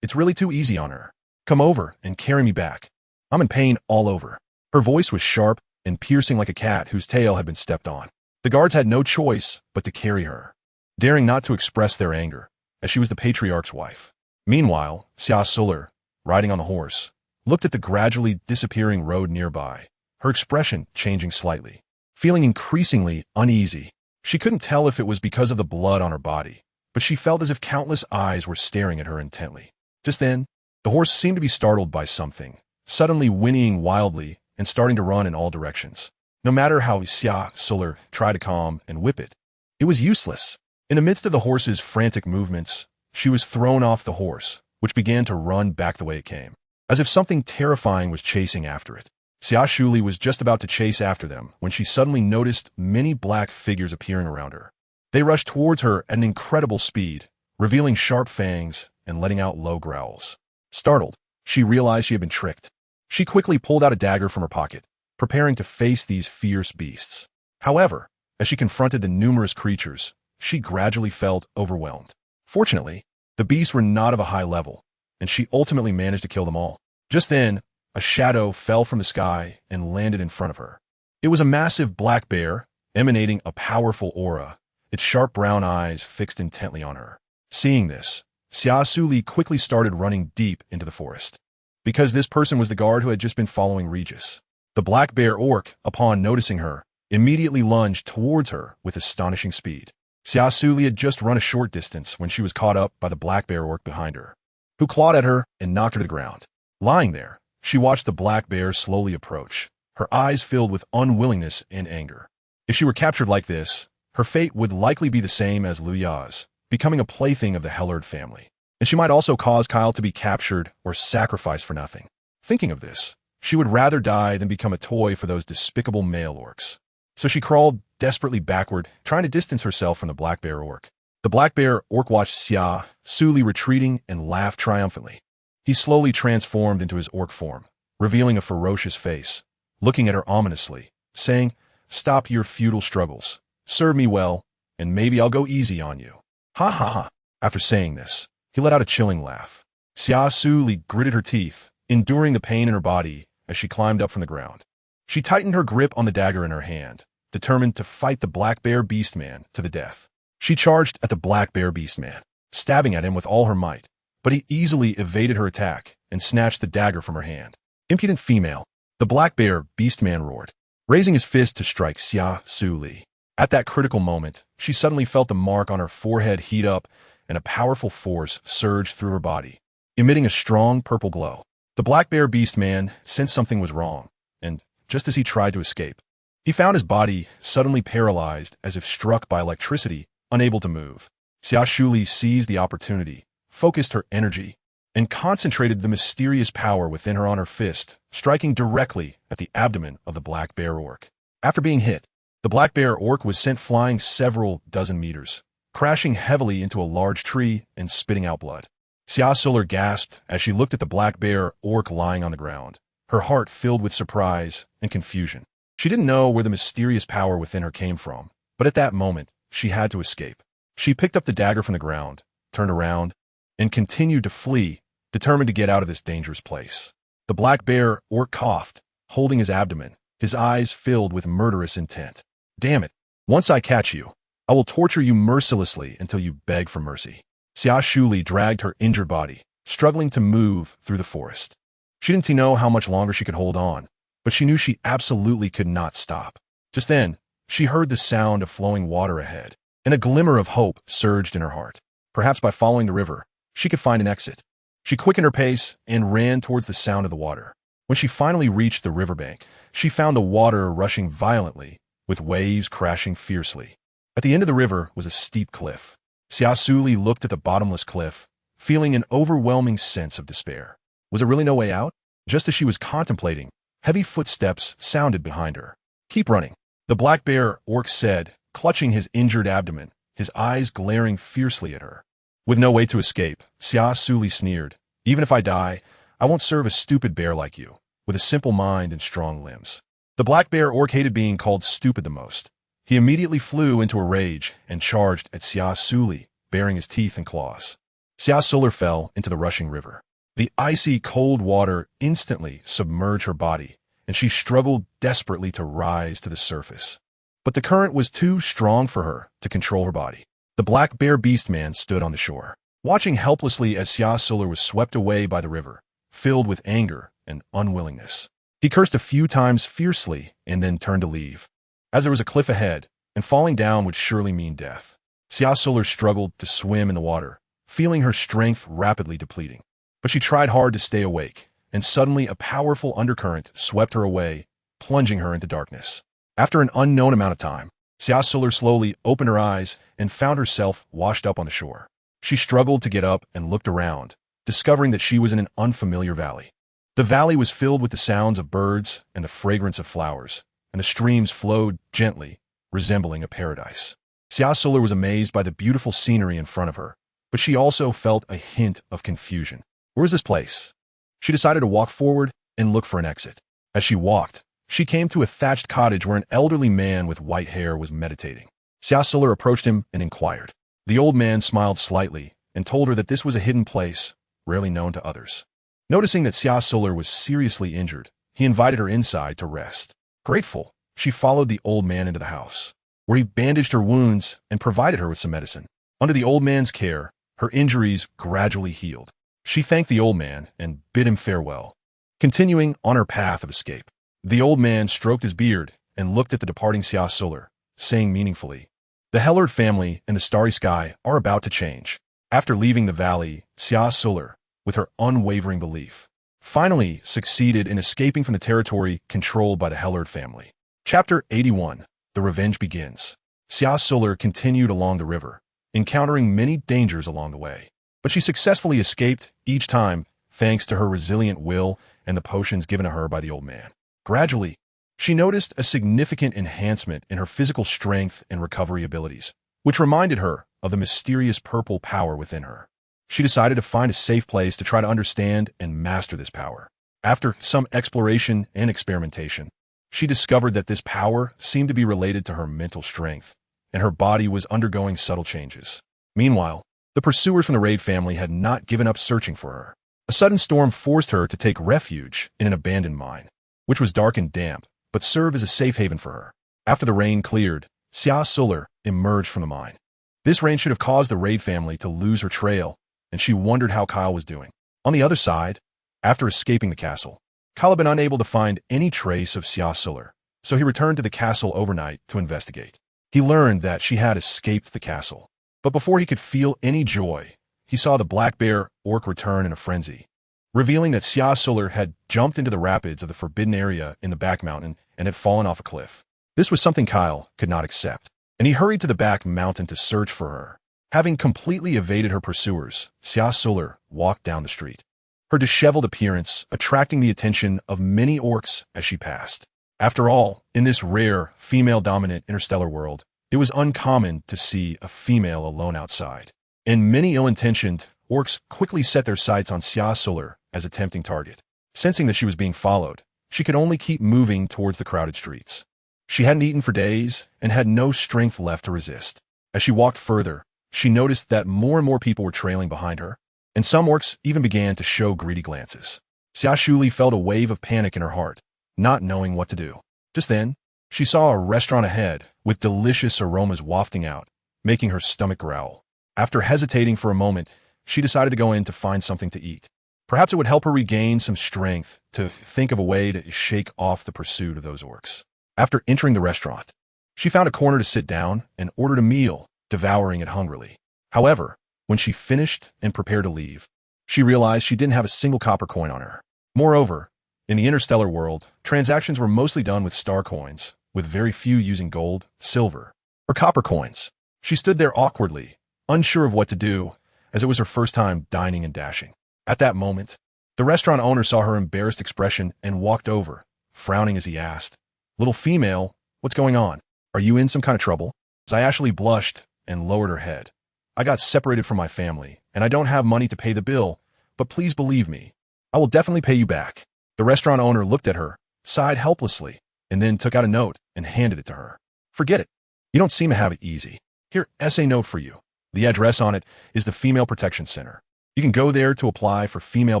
It's really too easy on her. Come over and carry me back. I'm in pain all over." Her voice was sharp and piercing like a cat whose tail had been stepped on. The guards had no choice but to carry her, daring not to express their anger, as she was the patriarch's wife. Meanwhile, Xia Suli, riding on the horse, looked at the gradually disappearing road nearby, her expression changing slightly. Feeling increasingly uneasy, she couldn't tell if it was because of the blood on her body, but she felt as if countless eyes were staring at her intently. Just then, the horse seemed to be startled by something, suddenly whinnying wildly and starting to run in all directions. No matter how Xia Suli tried to calm and whip it, it was useless. In the midst of the horse's frantic movements, she was thrown off the horse, which began to run back the way it came, as if something terrifying was chasing after it. Xia Suli was just about to chase after them when she suddenly noticed many black figures appearing around her. They rushed towards her at an incredible speed, revealing sharp fangs and letting out low growls. Startled, she realized she had been tricked. She quickly pulled out a dagger from her pocket, preparing to face these fierce beasts. However, as she confronted the numerous creatures, she gradually felt overwhelmed. Fortunately, the beasts were not of a high level, and she ultimately managed to kill them all. Just then, a shadow fell from the sky and landed in front of her. It was a massive black bear, emanating a powerful aura, its sharp brown eyes fixed intently on her. Seeing this, Xia Suli quickly started running deep into the forest, because this person was the guard who had just been following Regis. The black bear orc, upon noticing her, immediately lunged towards her with astonishing speed. Xia Suli had just run a short distance when she was caught up by the black bear orc behind her, who clawed at her and knocked her to the ground. Lying there, she watched the black bear slowly approach, her eyes filled with unwillingness and anger. If she were captured like this, her fate would likely be the same as Liya's, becoming a plaything of the Hellard family. And she might also cause Kyle to be captured or sacrificed for nothing. Thinking of this, she would rather die than become a toy for those despicable male orcs. So she crawled desperately backward, trying to distance herself from the black bear orc. The black bear orc watched Xia Suli retreating and laughed triumphantly. He slowly transformed into his orc form, revealing a ferocious face, looking at her ominously, saying, "Stop your futile struggles. Serve me well, and maybe I'll go easy on you." "Ha ha ha. After saying this, he let out a chilling laugh. Xia Suli gritted her teeth, enduring the pain in her body as she climbed up from the ground. She tightened her grip on the dagger in her hand, determined to fight the black bear beastman to the death. She charged at the black bear beastman, stabbing at him with all her might, but he easily evaded her attack and snatched the dagger from her hand. Impudent female, the black bear beastman roared, raising his fist to strike Xia Suli. At that critical moment, she suddenly felt the mark on her forehead heat up and a powerful force surged through her body, emitting a strong purple glow. The black bear beastman sensed something was wrong, and just as he tried to escape, he found his body suddenly paralyzed as if struck by electricity, unable to move. Xia Suli seized the opportunity, focused her energy, and concentrated the mysterious power within her on her fist, striking directly at the abdomen of the black bear orc. After being hit, the black bear orc was sent flying several dozen meters, crashing heavily into a large tree and spitting out blood. Xia Suli gasped as she looked at the black bear orc lying on the ground, her heart filled with surprise and confusion. She didn't know where the mysterious power within her came from, but at that moment, she had to escape. She picked up the dagger from the ground, turned around, and continued to flee, determined to get out of this dangerous place. The black bear orc coughed, holding his abdomen, his eyes filled with murderous intent. Damn it! Once I catch you, I will torture you mercilessly until you beg for mercy. Xia Suli dragged her injured body, struggling to move through the forest. She didn't know how much longer she could hold on, but she knew she absolutely could not stop. Just then, she heard the sound of flowing water ahead, and a glimmer of hope surged in her heart. Perhaps by following the river, she could find an exit. She quickened her pace and ran towards the sound of the water. When she finally reached the riverbank, she found the water rushing violently, with waves crashing fiercely. At the end of the river was a steep cliff. Xia Suli looked at the bottomless cliff, feeling an overwhelming sense of despair. Was there really no way out? Just as she was contemplating, heavy footsteps sounded behind her. Keep running, the black bear orc said, clutching his injured abdomen, his eyes glaring fiercely at her. With no way to escape, Xia Suli sneered. Even if I die, I won't serve a stupid bear like you, with a simple mind and strong limbs. The black bear orc hated being called stupid the most. He immediately flew into a rage and charged at Xia Suli, baring his teeth and claws. Xia Suli fell into the rushing river. The icy cold water instantly submerged her body, and she struggled desperately to rise to the surface. But the current was too strong for her to control her body. The black bear beastman stood on the shore, watching helplessly as Xia Suli was swept away by the river, filled with anger and unwillingness. He cursed a few times fiercely and then turned to leave, as there was a cliff ahead, and falling down would surely mean death. Xia Suli struggled to swim in the water, feeling her strength rapidly depleting. But she tried hard to stay awake, and suddenly a powerful undercurrent swept her away, plunging her into darkness. After an unknown amount of time, Xia Suli slowly opened her eyes and found herself washed up on the shore. She struggled to get up and looked around, discovering that she was in an unfamiliar valley. The valley was filled with the sounds of birds and the fragrance of flowers, and the streams flowed gently, resembling a paradise. Xia Suli was amazed by the beautiful scenery in front of her, but she also felt a hint of confusion. Where is this place? She decided to walk forward and look for an exit. As she walked, she came to a thatched cottage where an elderly man with white hair was meditating. Xia Suli approached him and inquired. The old man smiled slightly and told her that this was a hidden place, rarely known to others. Noticing that Xia Suli was seriously injured, he invited her inside to rest. Grateful, she followed the old man into the house, where he bandaged her wounds and provided her with some medicine. Under the old man's care, her injuries gradually healed. She thanked the old man and bid him farewell, continuing on her path of escape. The old man stroked his beard and looked at the departing Xia Suli, saying meaningfully, "The Hellard family and the starry sky are about to change." After leaving the valley, Xia Suli, with her unwavering belief, finally succeeded in escaping from the territory controlled by the Hellard family. Chapter 81. The Revenge Begins. Xia Suli continued along the river, encountering many dangers along the way. But she successfully escaped each time thanks to her resilient will and the potions given to her by the old man. Gradually, she noticed a significant enhancement in her physical strength and recovery abilities, which reminded her of the mysterious purple power within her. She decided to find a safe place to try to understand and master this power. After some exploration and experimentation, she discovered that this power seemed to be related to her mental strength, and her body was undergoing subtle changes. Meanwhile, The pursuers from the raid family had not given up searching for her. A sudden storm forced her to take refuge in an abandoned mine, which was dark and damp, but served as a safe haven for her. After the rain cleared, Xia Suli emerged from the mine. This rain should have caused the raid family to lose her trail, and she wondered how Kyle was doing. On the other side, after escaping the castle, Kyle had been unable to find any trace of Xia Suli, so he returned to the castle overnight to investigate. He learned that she had escaped the castle, but before he could feel any joy, he saw the black bear orc return in a frenzy, revealing that Xia Suli had jumped into the rapids of the forbidden area in the back mountain and had fallen off a cliff. This was something Kyle could not accept, and he hurried to the back mountain to search for her. Having completely evaded her pursuers, Xia Suli walked down the street, her disheveled appearance attracting the attention of many orcs as she passed. After all, in this rare, female-dominant interstellar world, it was uncommon to see a female alone outside. And many ill-intentioned orcs quickly set their sights on Xia Suli as a tempting target. Sensing that she was being followed, she could only keep moving towards the crowded streets. She hadn't eaten for days and had no strength left to resist. As she walked further, she noticed that more and more people were trailing behind her, and some orcs even began to show greedy glances. Xia Suli felt a wave of panic in her heart, not knowing what to do. Just then, she saw a restaurant ahead with delicious aromas wafting out, making her stomach growl. After hesitating for a moment, she decided to go in to find something to eat. Perhaps it would help her regain some strength to think of a way to shake off the pursuit of those orcs. After entering the restaurant, she found a corner to sit down and ordered a meal, devouring it hungrily. However, when she finished and prepared to leave, she realized she didn't have a single copper coin on her. Moreover, in the interstellar world, transactions were mostly done with star coins, with very few using gold, silver, or copper coins. She stood there awkwardly, unsure of what to do, as it was her first time dining and dashing. At that moment, the restaurant owner saw her embarrassed expression and walked over, frowning as he asked, "Little female, what's going on? Are you in some kind of trouble?" Xia Suli blushed and lowered her head. "I got separated from my family, and I don't have money to pay the bill, but please believe me, I will definitely pay you back." The restaurant owner looked at her, sighed helplessly, and then took out a note and handed it to her. "Forget it. You don't seem to have it easy. Here, essay note for you. The address on it is the Female Protection Center. You can go there to apply for female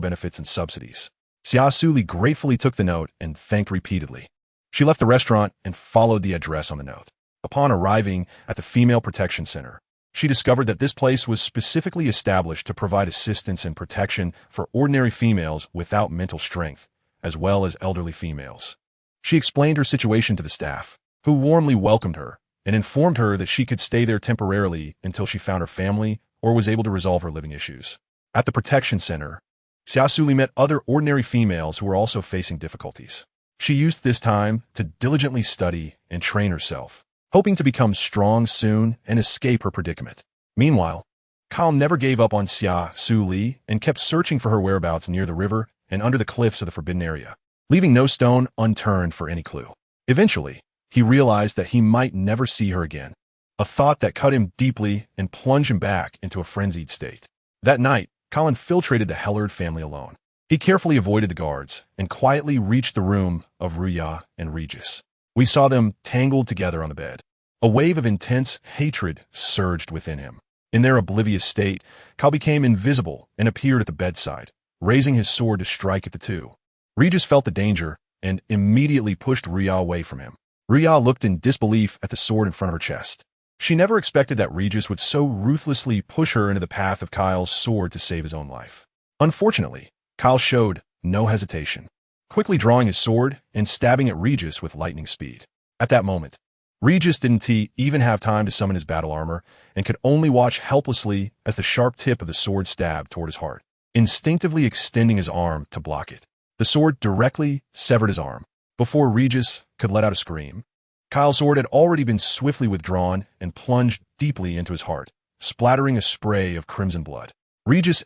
benefits and subsidies." Xia Suli gratefully took the note and thanked repeatedly. She left the restaurant and followed the address on the note. Upon arriving at the Female Protection Center, she discovered that this place was specifically established to provide assistance and protection for ordinary females without mental strength, as well as elderly females. She explained her situation to the staff, who warmly welcomed her and informed her that she could stay there temporarily until she found her family or was able to resolve her living issues. At the protection center, Xia Suli met other ordinary females who were also facing difficulties. She used this time to diligently study and train herself, hoping to become strong soon and escape her predicament. Meanwhile, Kyle never gave up on Xia Suli and kept searching for her whereabouts near the river and under the cliffs of the forbidden area, leaving no stone unturned for any clue. Eventually, he realized that he might never see her again, a thought that cut him deeply and plunged him back into a frenzied state. That night, Kyle infiltrated the Hellard family alone. He carefully avoided the guards and quietly reached the room of Ruya and Regis. We saw them tangled together on the bed. A wave of intense hatred surged within him. In their oblivious state, Kyle became invisible and appeared at the bedside, raising his sword to strike at the two. Regis felt the danger and immediately pushed Ruya away from him. Ruya looked in disbelief at the sword in front of her chest. She never expected that Regis would so ruthlessly push her into the path of Kyle's sword to save his own life. Unfortunately, Kyle showed no hesitation, quickly drawing his sword and stabbing at Regis with lightning speed. At that moment, Regis didn't even have time to summon his battle armor and could only watch helplessly as the sharp tip of the sword stabbed toward his heart, instinctively extending his arm to block it. The sword directly severed his arm. Before Regis could let out a scream, Kyle's sword had already been swiftly withdrawn and plunged deeply into his heart, splattering a spray of crimson blood. Regis'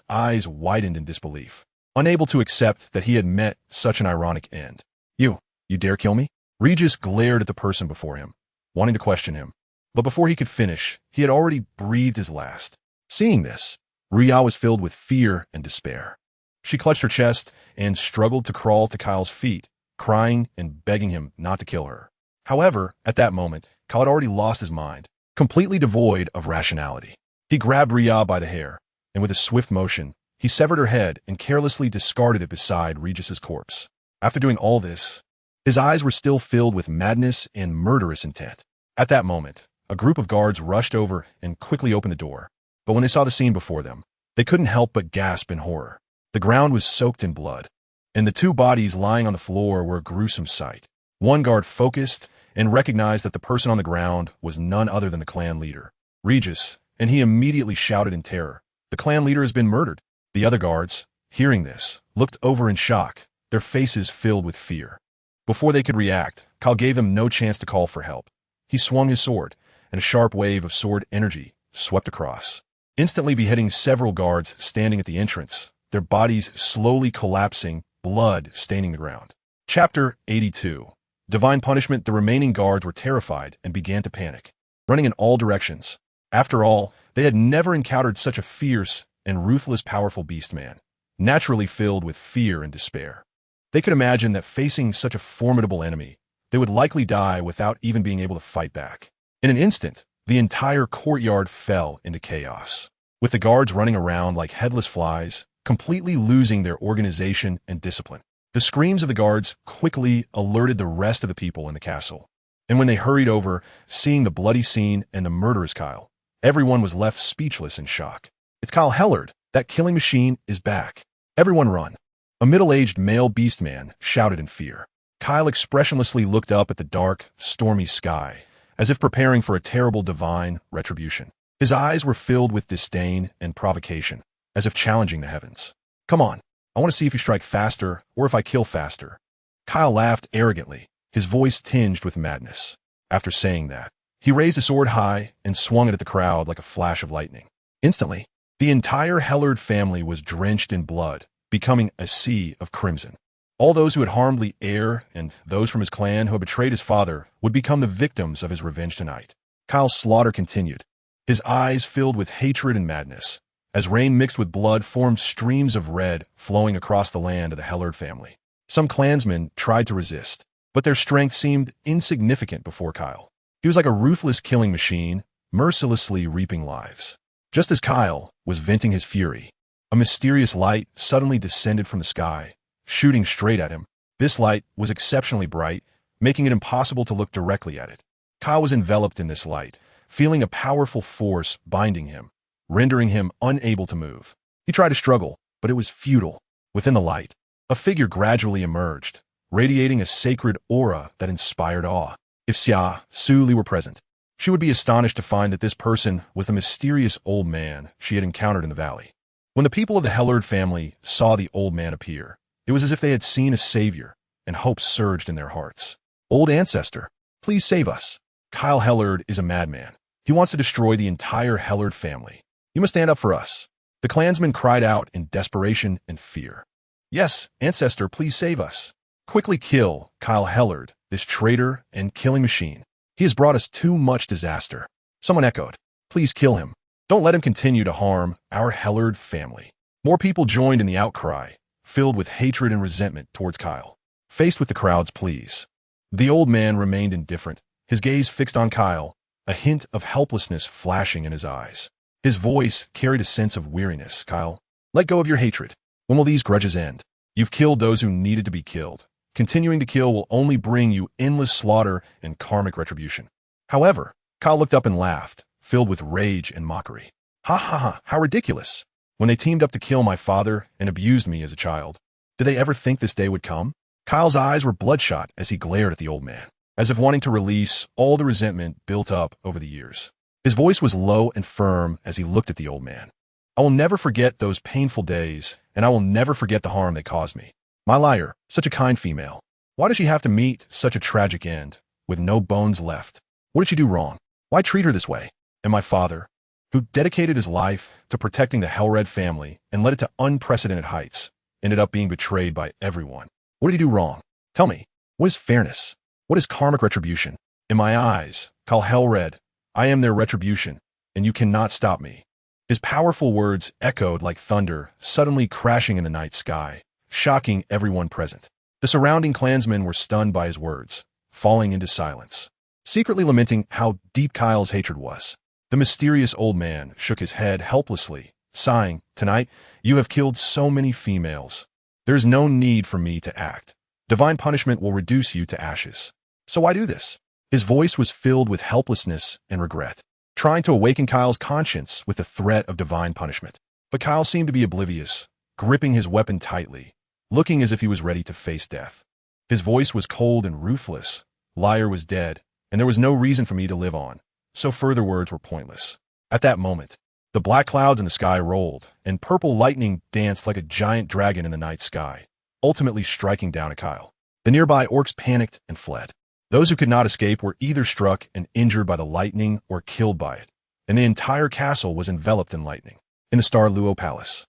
eyes widened in disbelief, unable to accept that he had met such an ironic end. You dare kill me?" Regis glared at the person before him, wanting to question him. But before he could finish, he had already breathed his last. Seeing this, Ruya was filled with fear and despair. She clutched her chest and struggled to crawl to Kyle's feet, crying and begging him not to kill her. However, at that moment, Kyle had already lost his mind, completely devoid of rationality. He grabbed Rhea by the hair, and with a swift motion, he severed her head and carelessly discarded it beside Regis's corpse. After doing all this, his eyes were still filled with madness and murderous intent. At that moment, a group of guards rushed over and quickly opened the door. But when they saw the scene before them, they couldn't help but gasp in horror. The ground was soaked in blood, and the two bodies lying on the floor were a gruesome sight. One guard focused and recognized that the person on the ground was none other than the clan leader, Regis, and he immediately shouted in terror, "The clan leader has been murdered." The other guards, hearing this, looked over in shock, their faces filled with fear. Before they could react, Kyle gave them no chance to call for help. He swung his sword, and a sharp wave of sword energy swept across, instantly beheading several guards standing at the entrance, their bodies slowly collapsing, blood staining the ground. Chapter 82. Divine Punishment. The remaining guards were terrified and began to panic, running in all directions. After all, they had never encountered such a fierce and ruthless powerful beastman, naturally filled with fear and despair. They could imagine that facing such a formidable enemy, they would likely die without even being able to fight back. In an instant, the entire courtyard fell into chaos, with the guards running around like headless flies, completely losing their organization and discipline. The screams of the guards quickly alerted the rest of the people in the castle, and when they hurried over, seeing the bloody scene and the murderous Kyle, everyone was left speechless in shock. "It's Kyle Hellard. That killing machine is back. Everyone run." A middle-aged male beastman shouted in fear. Kyle expressionlessly looked up at the dark, stormy sky, as if preparing for a terrible divine retribution. His eyes were filled with disdain and provocation, as if challenging the heavens. "Come on, I want to see if you strike faster or if I kill faster." Kyle laughed arrogantly, his voice tinged with madness. After saying that, he raised his sword high and swung it at the crowd like a flash of lightning. Instantly, the entire Hellard family was drenched in blood, becoming a sea of crimson. All those who had harmed the heir and those from his clan who had betrayed his father would become the victims of his revenge tonight. Kyle's slaughter continued, his eyes filled with hatred and madness. As rain mixed with blood formed streams of red flowing across the land of the Hellard family. Some clansmen tried to resist, but their strength seemed insignificant before Kyle. He was like a ruthless killing machine, mercilessly reaping lives. Just as Kyle was venting his fury, a mysterious light suddenly descended from the sky, shooting straight at him. This light was exceptionally bright, making it impossible to look directly at it. Kyle was enveloped in this light, feeling a powerful force binding him, rendering him unable to move. He tried to struggle, but it was futile. Within the light, a figure gradually emerged, radiating a sacred aura that inspired awe. If Xia Suli were present, she would be astonished to find that this person was the mysterious old man she had encountered in the valley. When the people of the Hellard family saw the old man appear, it was as if they had seen a savior, and hope surged in their hearts. "Old ancestor, please save us. Kyle Hellard is a madman. He wants to destroy the entire Hellard family. You must stand up for us." The clansmen cried out in desperation and fear. "Yes, ancestor, please save us. Quickly kill Kyle Hellard, this traitor and killing machine. He has brought us too much disaster." Someone echoed, "Please kill him. Don't let him continue to harm our Hellard family." More people joined in the outcry, filled with hatred and resentment towards Kyle. Faced with the crowd's pleas, the old man remained indifferent, his gaze fixed on Kyle, a hint of helplessness flashing in his eyes. His voice carried a sense of weariness. "Kyle, let go of your hatred. When will these grudges end? You've killed those who needed to be killed. Continuing to kill will only bring you endless slaughter and karmic retribution." However, Kyle looked up and laughed, filled with rage and mockery. "Ha ha ha, how ridiculous. When they teamed up to kill my father and abused me as a child, did they ever think this day would come?" Kyle's eyes were bloodshot as he glared at the old man, as if wanting to release all the resentment built up over the years. His voice was low and firm as he looked at the old man. "I will never forget those painful days, and I will never forget the harm they caused me. My liar, such a kind female. Why did she have to meet such a tragic end, with no bones left? What did she do wrong? Why treat her this way? And my father, who dedicated his life to protecting the Hellred family and led it to unprecedented heights, ended up being betrayed by everyone. What did he do wrong? Tell me, what is fairness? What is karmic retribution? In my eyes, Kyle Hellred, I am their retribution, and you cannot stop me." His powerful words echoed like thunder, suddenly crashing in the night sky, shocking everyone present. The surrounding clansmen were stunned by his words, falling into silence, secretly lamenting how deep Kyle's hatred was. The mysterious old man shook his head helplessly, sighing, "Tonight, you have killed so many females. There is no need for me to act. Divine punishment will reduce you to ashes. So why do this?" His voice was filled with helplessness and regret, trying to awaken Kyle's conscience with the threat of divine punishment. But Kyle seemed to be oblivious, gripping his weapon tightly, looking as if he was ready to face death. His voice was cold and ruthless. "Liar was dead, and there was no reason for me to live on, so further words were pointless." At that moment, the black clouds in the sky rolled, and purple lightning danced like a giant dragon in the night sky, ultimately striking down at Kyle. The nearby orcs panicked and fled. Those who could not escape were either struck and injured by the lightning or killed by it, and the entire castle was enveloped in lightning. In the Star Luo Palace,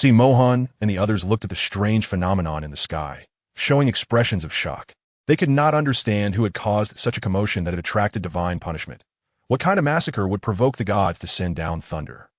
Mohan and the others looked at the strange phenomenon in the sky, showing expressions of shock. They could not understand who had caused such a commotion that had attracted divine punishment. What kind of massacre would provoke the gods to send down thunder?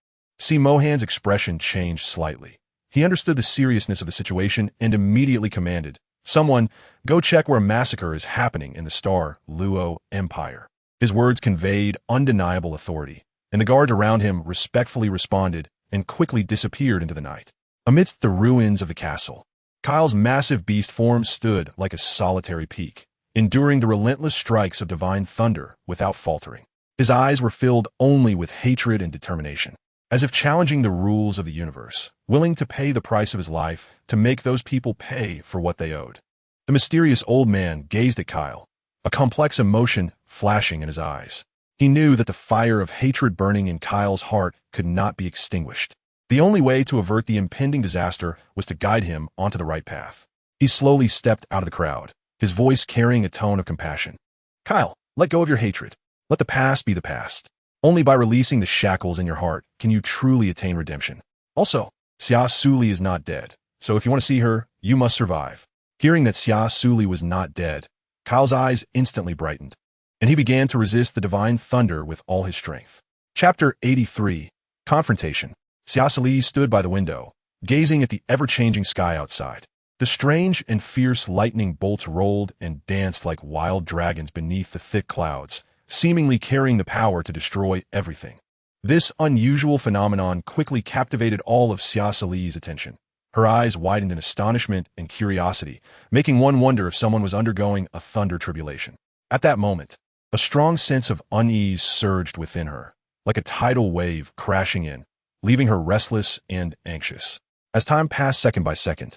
Mohan's expression changed slightly. He understood the seriousness of the situation and immediately commanded, "Someone, go check where a massacre is happening in the Star Luo Empire." His words conveyed undeniable authority, and the guards around him respectfully responded and quickly disappeared into the night. Amidst the ruins of the castle, Kyle's massive beast form stood like a solitary peak, enduring the relentless strikes of divine thunder without faltering. His eyes were filled only with hatred and determination, as if challenging the rules of the universe, willing to pay the price of his life to make those people pay for what they owed. The mysterious old man gazed at Kyle, a complex emotion flashing in his eyes. He knew that the fire of hatred burning in Kyle's heart could not be extinguished. The only way to avert the impending disaster was to guide him onto the right path. He slowly stepped out of the crowd, his voice carrying a tone of compassion. "Kyle, let go of your hatred. Let the past be the past. Only by releasing the shackles in your heart can you truly attain redemption. Also, Xia Suli is not dead, so if you want to see her, you must survive." Hearing that Xia Suli was not dead, Kyle's eyes instantly brightened, and he began to resist the divine thunder with all his strength. Chapter 83. Confrontation. Xia Suli stood by the window, gazing at the ever-changing sky outside. The strange and fierce lightning bolts rolled and danced like wild dragons beneath the thick clouds, seemingly carrying the power to destroy everything. This unusual phenomenon quickly captivated all of Xia Suli's attention. Her eyes widened in astonishment and curiosity, making one wonder if someone was undergoing a thunder tribulation. At that moment, a strong sense of unease surged within her, like a tidal wave crashing in, leaving her restless and anxious. As time passed second by second,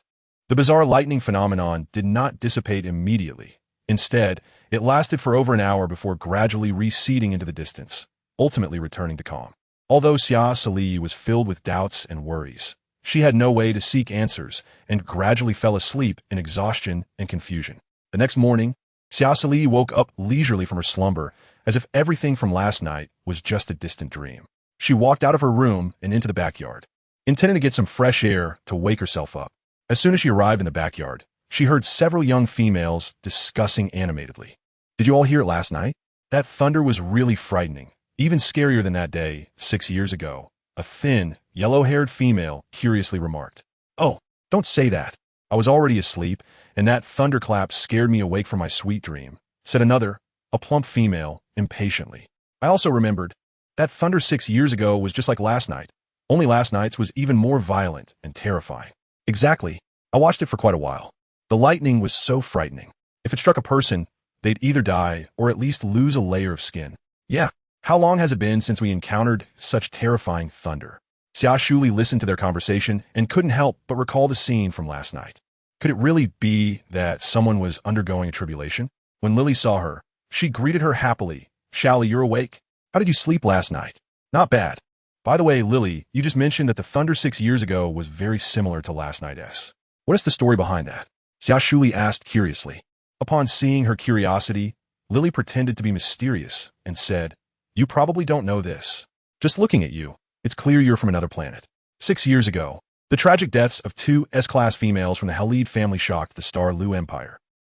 the bizarre lightning phenomenon did not dissipate immediately. Instead, it lasted for over an hour before gradually receding into the distance, ultimately returning to calm. Although Xia Suli was filled with doubts and worries, she had no way to seek answers and gradually fell asleep in exhaustion and confusion. The next morning, Xia Suli woke up leisurely from her slumber, as if everything from last night was just a distant dream. She walked out of her room and into the backyard, intending to get some fresh air to wake herself up. As soon as she arrived in the backyard, she heard several young females discussing animatedly. "Did you all hear it last night? That thunder was really frightening, even scarier than that day 6 years ago," a thin, yellow-haired female curiously remarked. "Oh, don't say that. I was already asleep, and that thunderclap scared me awake from my sweet dream," said another, a plump female, impatiently. "I also remembered. That thunder 6 years ago was just like last night. Only last night's was even more violent and terrifying." "Exactly. I watched it for quite a while. The lightning was so frightening. If it struck a person, they'd either die or at least lose a layer of skin." "Yeah. How long has it been since we encountered such terrifying thunder?" Xia Suli listened to their conversation and couldn't help but recall the scene from last night. Could it really be that someone was undergoing a tribulation? When Lily saw her, she greeted her happily. "Sally, you're awake? How did you sleep last night?" "Not bad. By the way, Lily, you just mentioned that the thunder 6 years ago was very similar to last night's. What is the story behind that?" Xia Suli asked curiously. Upon seeing her curiosity, Lily pretended to be mysterious and said, "You probably don't know this. Just looking at you, it's clear you're from another planet. 6 years ago, the tragic deaths of 2 S-class females from the Helid family shocked the Star Lu Empire.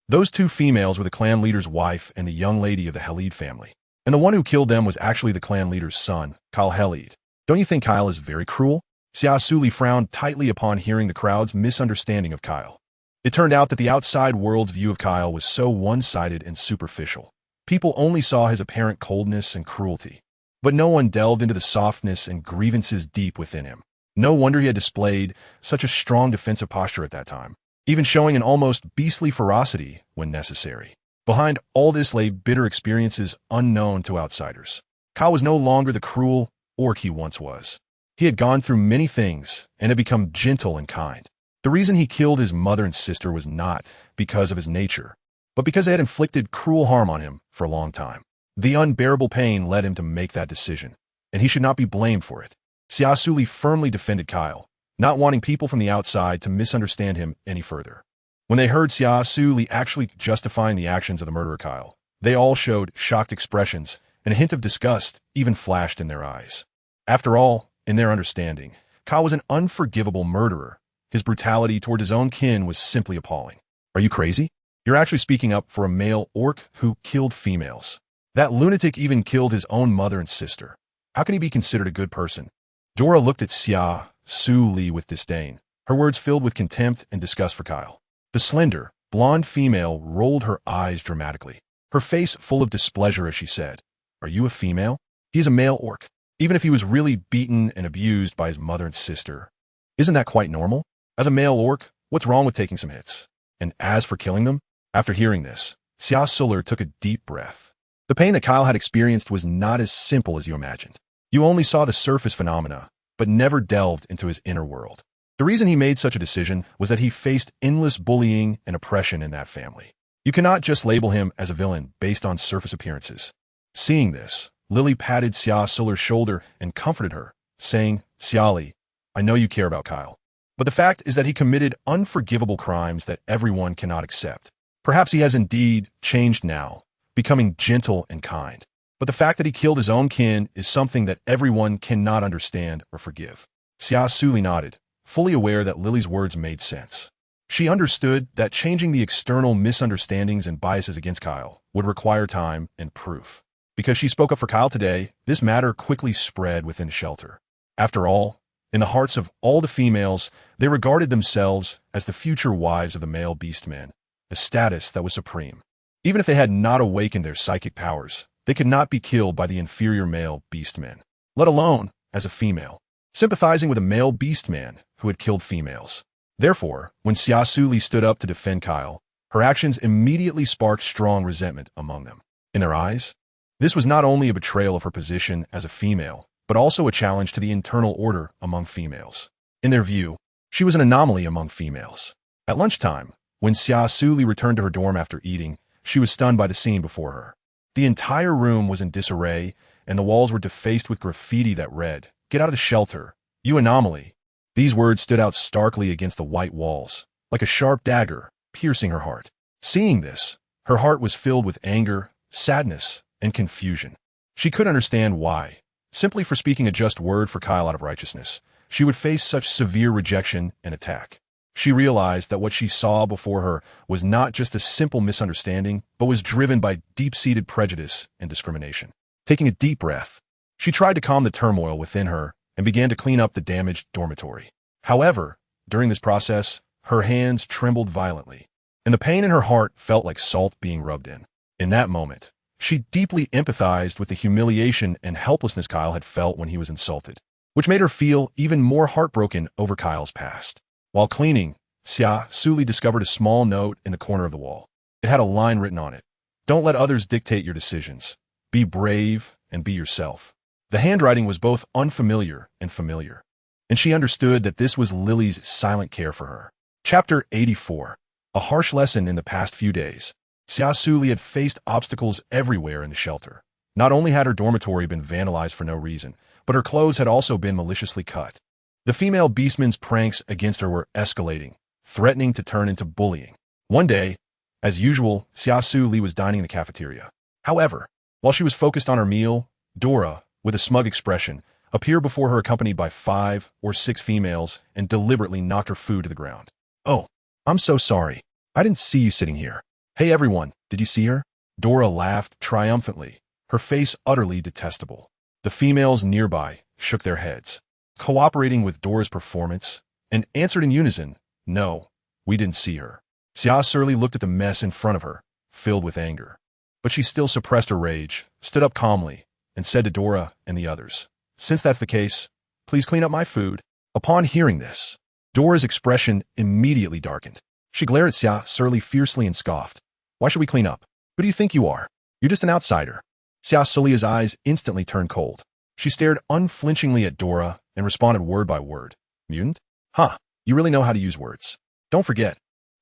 Those 2 females were the clan leader's wife and the young lady of the Helid family. And the one who killed them was actually the clan leader's son, Kyle Helid. Don't you think Kyle is very cruel?" Xia Suli frowned tightly upon hearing the crowd's misunderstanding of Kyle. It turned out that the outside world's view of Kyle was so one-sided and superficial. People only saw his apparent coldness and cruelty. But no one delved into the softness and grievances deep within him. No wonder he had displayed such a strong defensive posture at that time, even showing an almost beastly ferocity when necessary. Behind all this lay bitter experiences unknown to outsiders. Kyle was no longer the cruel orc he once was. He had gone through many things and had become gentle and kind. The reason he killed his mother and sister was not because of his nature, but because they had inflicted cruel harm on him for a long time. The unbearable pain led him to make that decision, and he should not be blamed for it. Xia Suli firmly defended Kyle, not wanting people from the outside to misunderstand him any further. When they heard Xia Suli actually justifying the actions of the murderer Kyle, they all showed shocked expressions, and a hint of disgust even flashed in their eyes. After all, in their understanding, Kyle was an unforgivable murderer. His brutality toward his own kin was simply appalling. Are you crazy? You're actually speaking up for a male orc who killed females. That lunatic even killed his own mother and sister. How can he be considered a good person? Dora looked at Xia Suli with disdain, her words filled with contempt and disgust for Kyle. The slender, blonde female rolled her eyes dramatically, her face full of displeasure as she said, "Are you a female? He is a male orc. Even if he was really beaten and abused by his mother and sister. Isn't that quite normal? As a male orc, what's wrong with taking some hits? And as for killing them?" After hearing this, Xia Suli took a deep breath. The pain that Kyle had experienced was not as simple as you imagined. You only saw the surface phenomena, but never delved into his inner world. The reason he made such a decision was that he faced endless bullying and oppression in that family. You cannot just label him as a villain based on surface appearances. Seeing this, Lily patted Xia Suli's shoulder and comforted her, saying, "Xiali, I know you care about Kyle. But the fact is that he committed unforgivable crimes that everyone cannot accept. Perhaps he has indeed changed now, becoming gentle and kind. But the fact that he killed his own kin is something that everyone cannot understand or forgive." Xia Suli nodded, fully aware that Lily's words made sense. She understood that changing the external misunderstandings and biases against Kyle would require time and proof. Because she spoke up for Kyle today, this matter quickly spread within the shelter. After all, in the hearts of all the females, they regarded themselves as the future wives of the male beastmen, a status that was supreme. Even if they had not awakened their psychic powers, they could not be killed by the inferior male beastmen, let alone as a female, sympathizing with a male beastman who had killed females. Therefore, when Xia Suli stood up to defend Kyle, her actions immediately sparked strong resentment among them. In their eyes, this was not only a betrayal of her position as a female, but also a challenge to the internal order among females. In their view, she was an anomaly among females. At lunchtime, when Xia Suli returned to her dorm after eating, she was stunned by the scene before her. The entire room was in disarray, and the walls were defaced with graffiti that read, "Get out of the shelter, you anomaly." These words stood out starkly against the white walls, like a sharp dagger, piercing her heart. Seeing this, her heart was filled with anger, sadness, and confusion. She couldn't understand why. Simply for speaking a just word for Kyle out of righteousness, she would face such severe rejection and attack. She realized that what she saw before her was not just a simple misunderstanding, but was driven by deep-seated prejudice and discrimination. Taking a deep breath, she tried to calm the turmoil within her and began to clean up the damaged dormitory. However, during this process, her hands trembled violently, and the pain in her heart felt like salt being rubbed in. In that moment, she deeply empathized with the humiliation and helplessness Kyle had felt when he was insulted, which made her feel even more heartbroken over Kyle's past. While cleaning, Xia Suli discovered a small note in the corner of the wall. It had a line written on it: "Don't let others dictate your decisions. Be brave and be yourself." The handwriting was both unfamiliar and familiar, and she understood that this was Lily's silent care for her. Chapter 84. A harsh lesson in the past few days. Xia Suli had faced obstacles everywhere in the shelter. Not only had her dormitory been vandalized for no reason, but her clothes had also been maliciously cut. The female beastman's pranks against her were escalating, threatening to turn into bullying. One day, as usual, Xia Suli was dining in the cafeteria. However, while she was focused on her meal, Dora, with a smug expression, appeared before her accompanied by 5 or 6 females and deliberately knocked her food to the ground. "Oh, I'm so sorry. I didn't see you sitting here. Hey everyone, did you see her?" Dora laughed triumphantly, her face utterly detestable. The females nearby shook their heads, cooperating with Dora's performance, and answered in unison, "No, we didn't see her." Xia Suli looked at the mess in front of her, filled with anger. But she still suppressed her rage, stood up calmly, and said to Dora and the others, "Since that's the case, please clean up my food." Upon hearing this, Dora's expression immediately darkened. She glared at Xia Suli fiercely and scoffed. "Why should we clean up? Who do you think you are? You're just an outsider." Xia Suli's eyes instantly turned cold. She stared unflinchingly at Dora and responded word by word. "Mutant? Huh, you really know how to use words. Don't forget,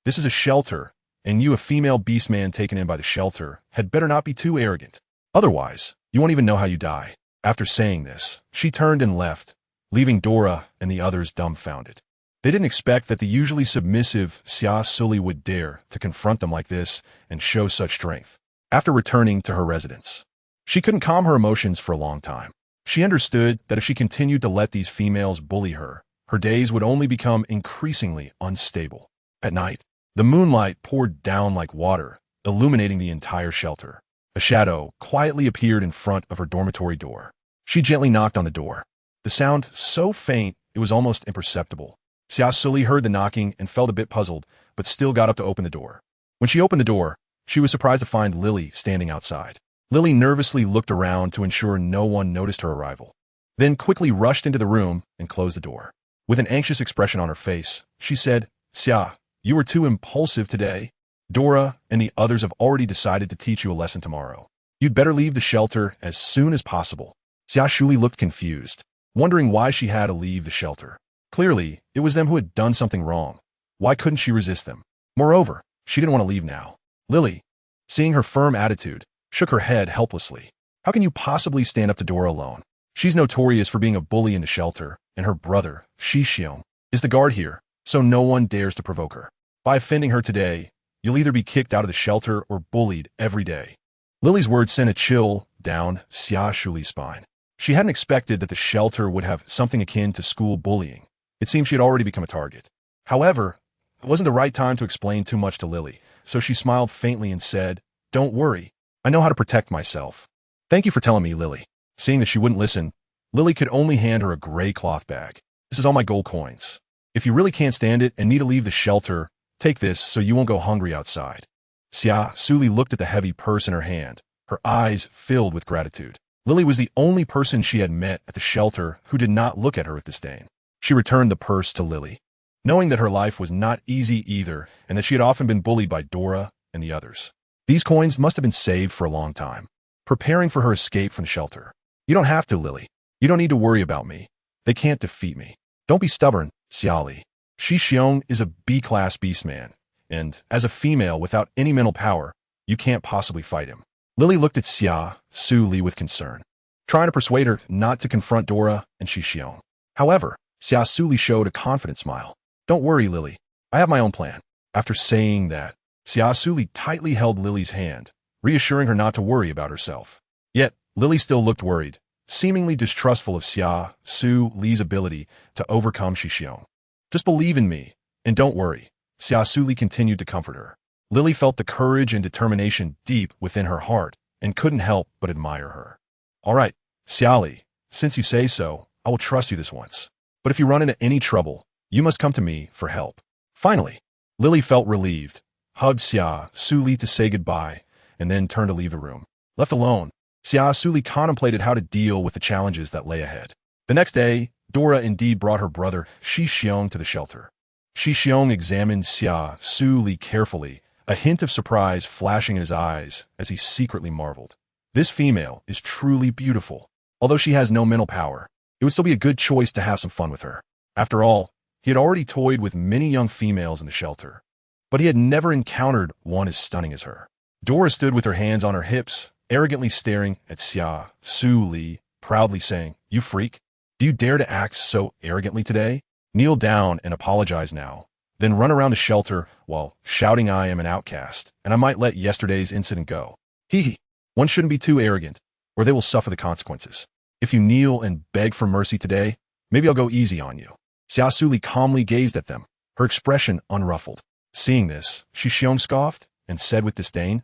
this is a shelter, and you, a female beastman taken in by the shelter, had better not be too arrogant. Otherwise, you won't even know how you die." After saying this, she turned and left, leaving Dora and the others dumbfounded. They didn't expect that the usually submissive Xia Suli would dare to confront them like this and show such strength. After returning to her residence, she couldn't calm her emotions for a long time. She understood that if she continued to let these females bully her, her days would only become increasingly unstable. At night, the moonlight poured down like water, illuminating the entire shelter. A shadow quietly appeared in front of her dormitory door. She gently knocked on the door. The sound so faint it was almost imperceptible. Xia Suli heard the knocking and felt a bit puzzled, but still got up to open the door. When she opened the door, she was surprised to find Lily standing outside. Lily nervously looked around to ensure no one noticed her arrival, then quickly rushed into the room and closed the door. With an anxious expression on her face, she said, "Xia, you were too impulsive today. Dora and the others have already decided to teach you a lesson tomorrow. You'd better leave the shelter as soon as possible." Xia Suli looked confused, wondering why she had to leave the shelter. Clearly, it was them who had done something wrong. Why couldn't she resist them? Moreover, she didn't want to leave now. Lily, seeing her firm attitude, shook her head helplessly. "How can you possibly stand up to Dora alone? She's notorious for being a bully in the shelter, and her brother, Xixiong, is the guard here, so no one dares to provoke her. By offending her today, you'll either be kicked out of the shelter or bullied every day." Lily's words sent a chill down Xia Suli's spine. She hadn't expected that the shelter would have something akin to school bullying. It seemed she had already become a target. However, it wasn't the right time to explain too much to Lily, so she smiled faintly and said, "Don't worry, I know how to protect myself." "Thank you for telling me, Lily." Seeing that she wouldn't listen, Lily could only hand her a gray cloth bag. "This is all my gold coins. If you really can't stand it and need to leave the shelter, take this so you won't go hungry outside." Xia Suli looked at the heavy purse in her hand, her eyes filled with gratitude. Lily was the only person she had met at the shelter who did not look at her with disdain. She returned the purse to Lily, knowing that her life was not easy either and that she had often been bullied by Dora and the others. These coins must have been saved for a long time, preparing for her escape from the shelter. "You don't have to, Lily. You don't need to worry about me. They can't defeat me. Don't be stubborn, Xiaoli. Xixiong is a B-class beastman, and as a female without any mental power, you can't possibly fight him." Lily looked at Xia Suli with concern, trying to persuade her not to confront Dora and Xixiong. However, Xia Suli showed a confident smile. "Don't worry, Lily. I have my own plan." After saying that, Xia Suli tightly held Lily's hand, reassuring her not to worry about herself. Yet, Lily still looked worried, seemingly distrustful of Xia Suli's ability to overcome Xixiong. "Just believe in me, and don't worry," Xia Suli continued to comfort her. Lily felt the courage and determination deep within her heart and couldn't help but admire her. "All right, Xiaoli, since you say so, I will trust you this once. But if you run into any trouble, you must come to me for help." Finally, Lily felt relieved, hugged Xia Suli to say goodbye, and then turned to leave the room. Left alone, Xia Suli contemplated how to deal with the challenges that lay ahead. The next day, Dora indeed brought her brother Xixiong to the shelter. Xixiong examined Xia Suli carefully, a hint of surprise flashing in his eyes as he secretly marveled. "This female is truly beautiful. Although she has no mental power, it would still be a good choice to have some fun with her." After all, he had already toyed with many young females in the shelter, but he had never encountered one as stunning as her. Dora stood with her hands on her hips, arrogantly staring at Xia Suli, proudly saying, "You freak. Do you dare to act so arrogantly today? Kneel down and apologize now, then run around the shelter while shouting I am an outcast, and I might let yesterday's incident go. Hee. One shouldn't be too arrogant, or they will suffer the consequences. If you kneel and beg for mercy today, maybe I'll go easy on you." Xia Suli calmly gazed at them, her expression unruffled. Seeing this, Xixiong scoffed and said with disdain,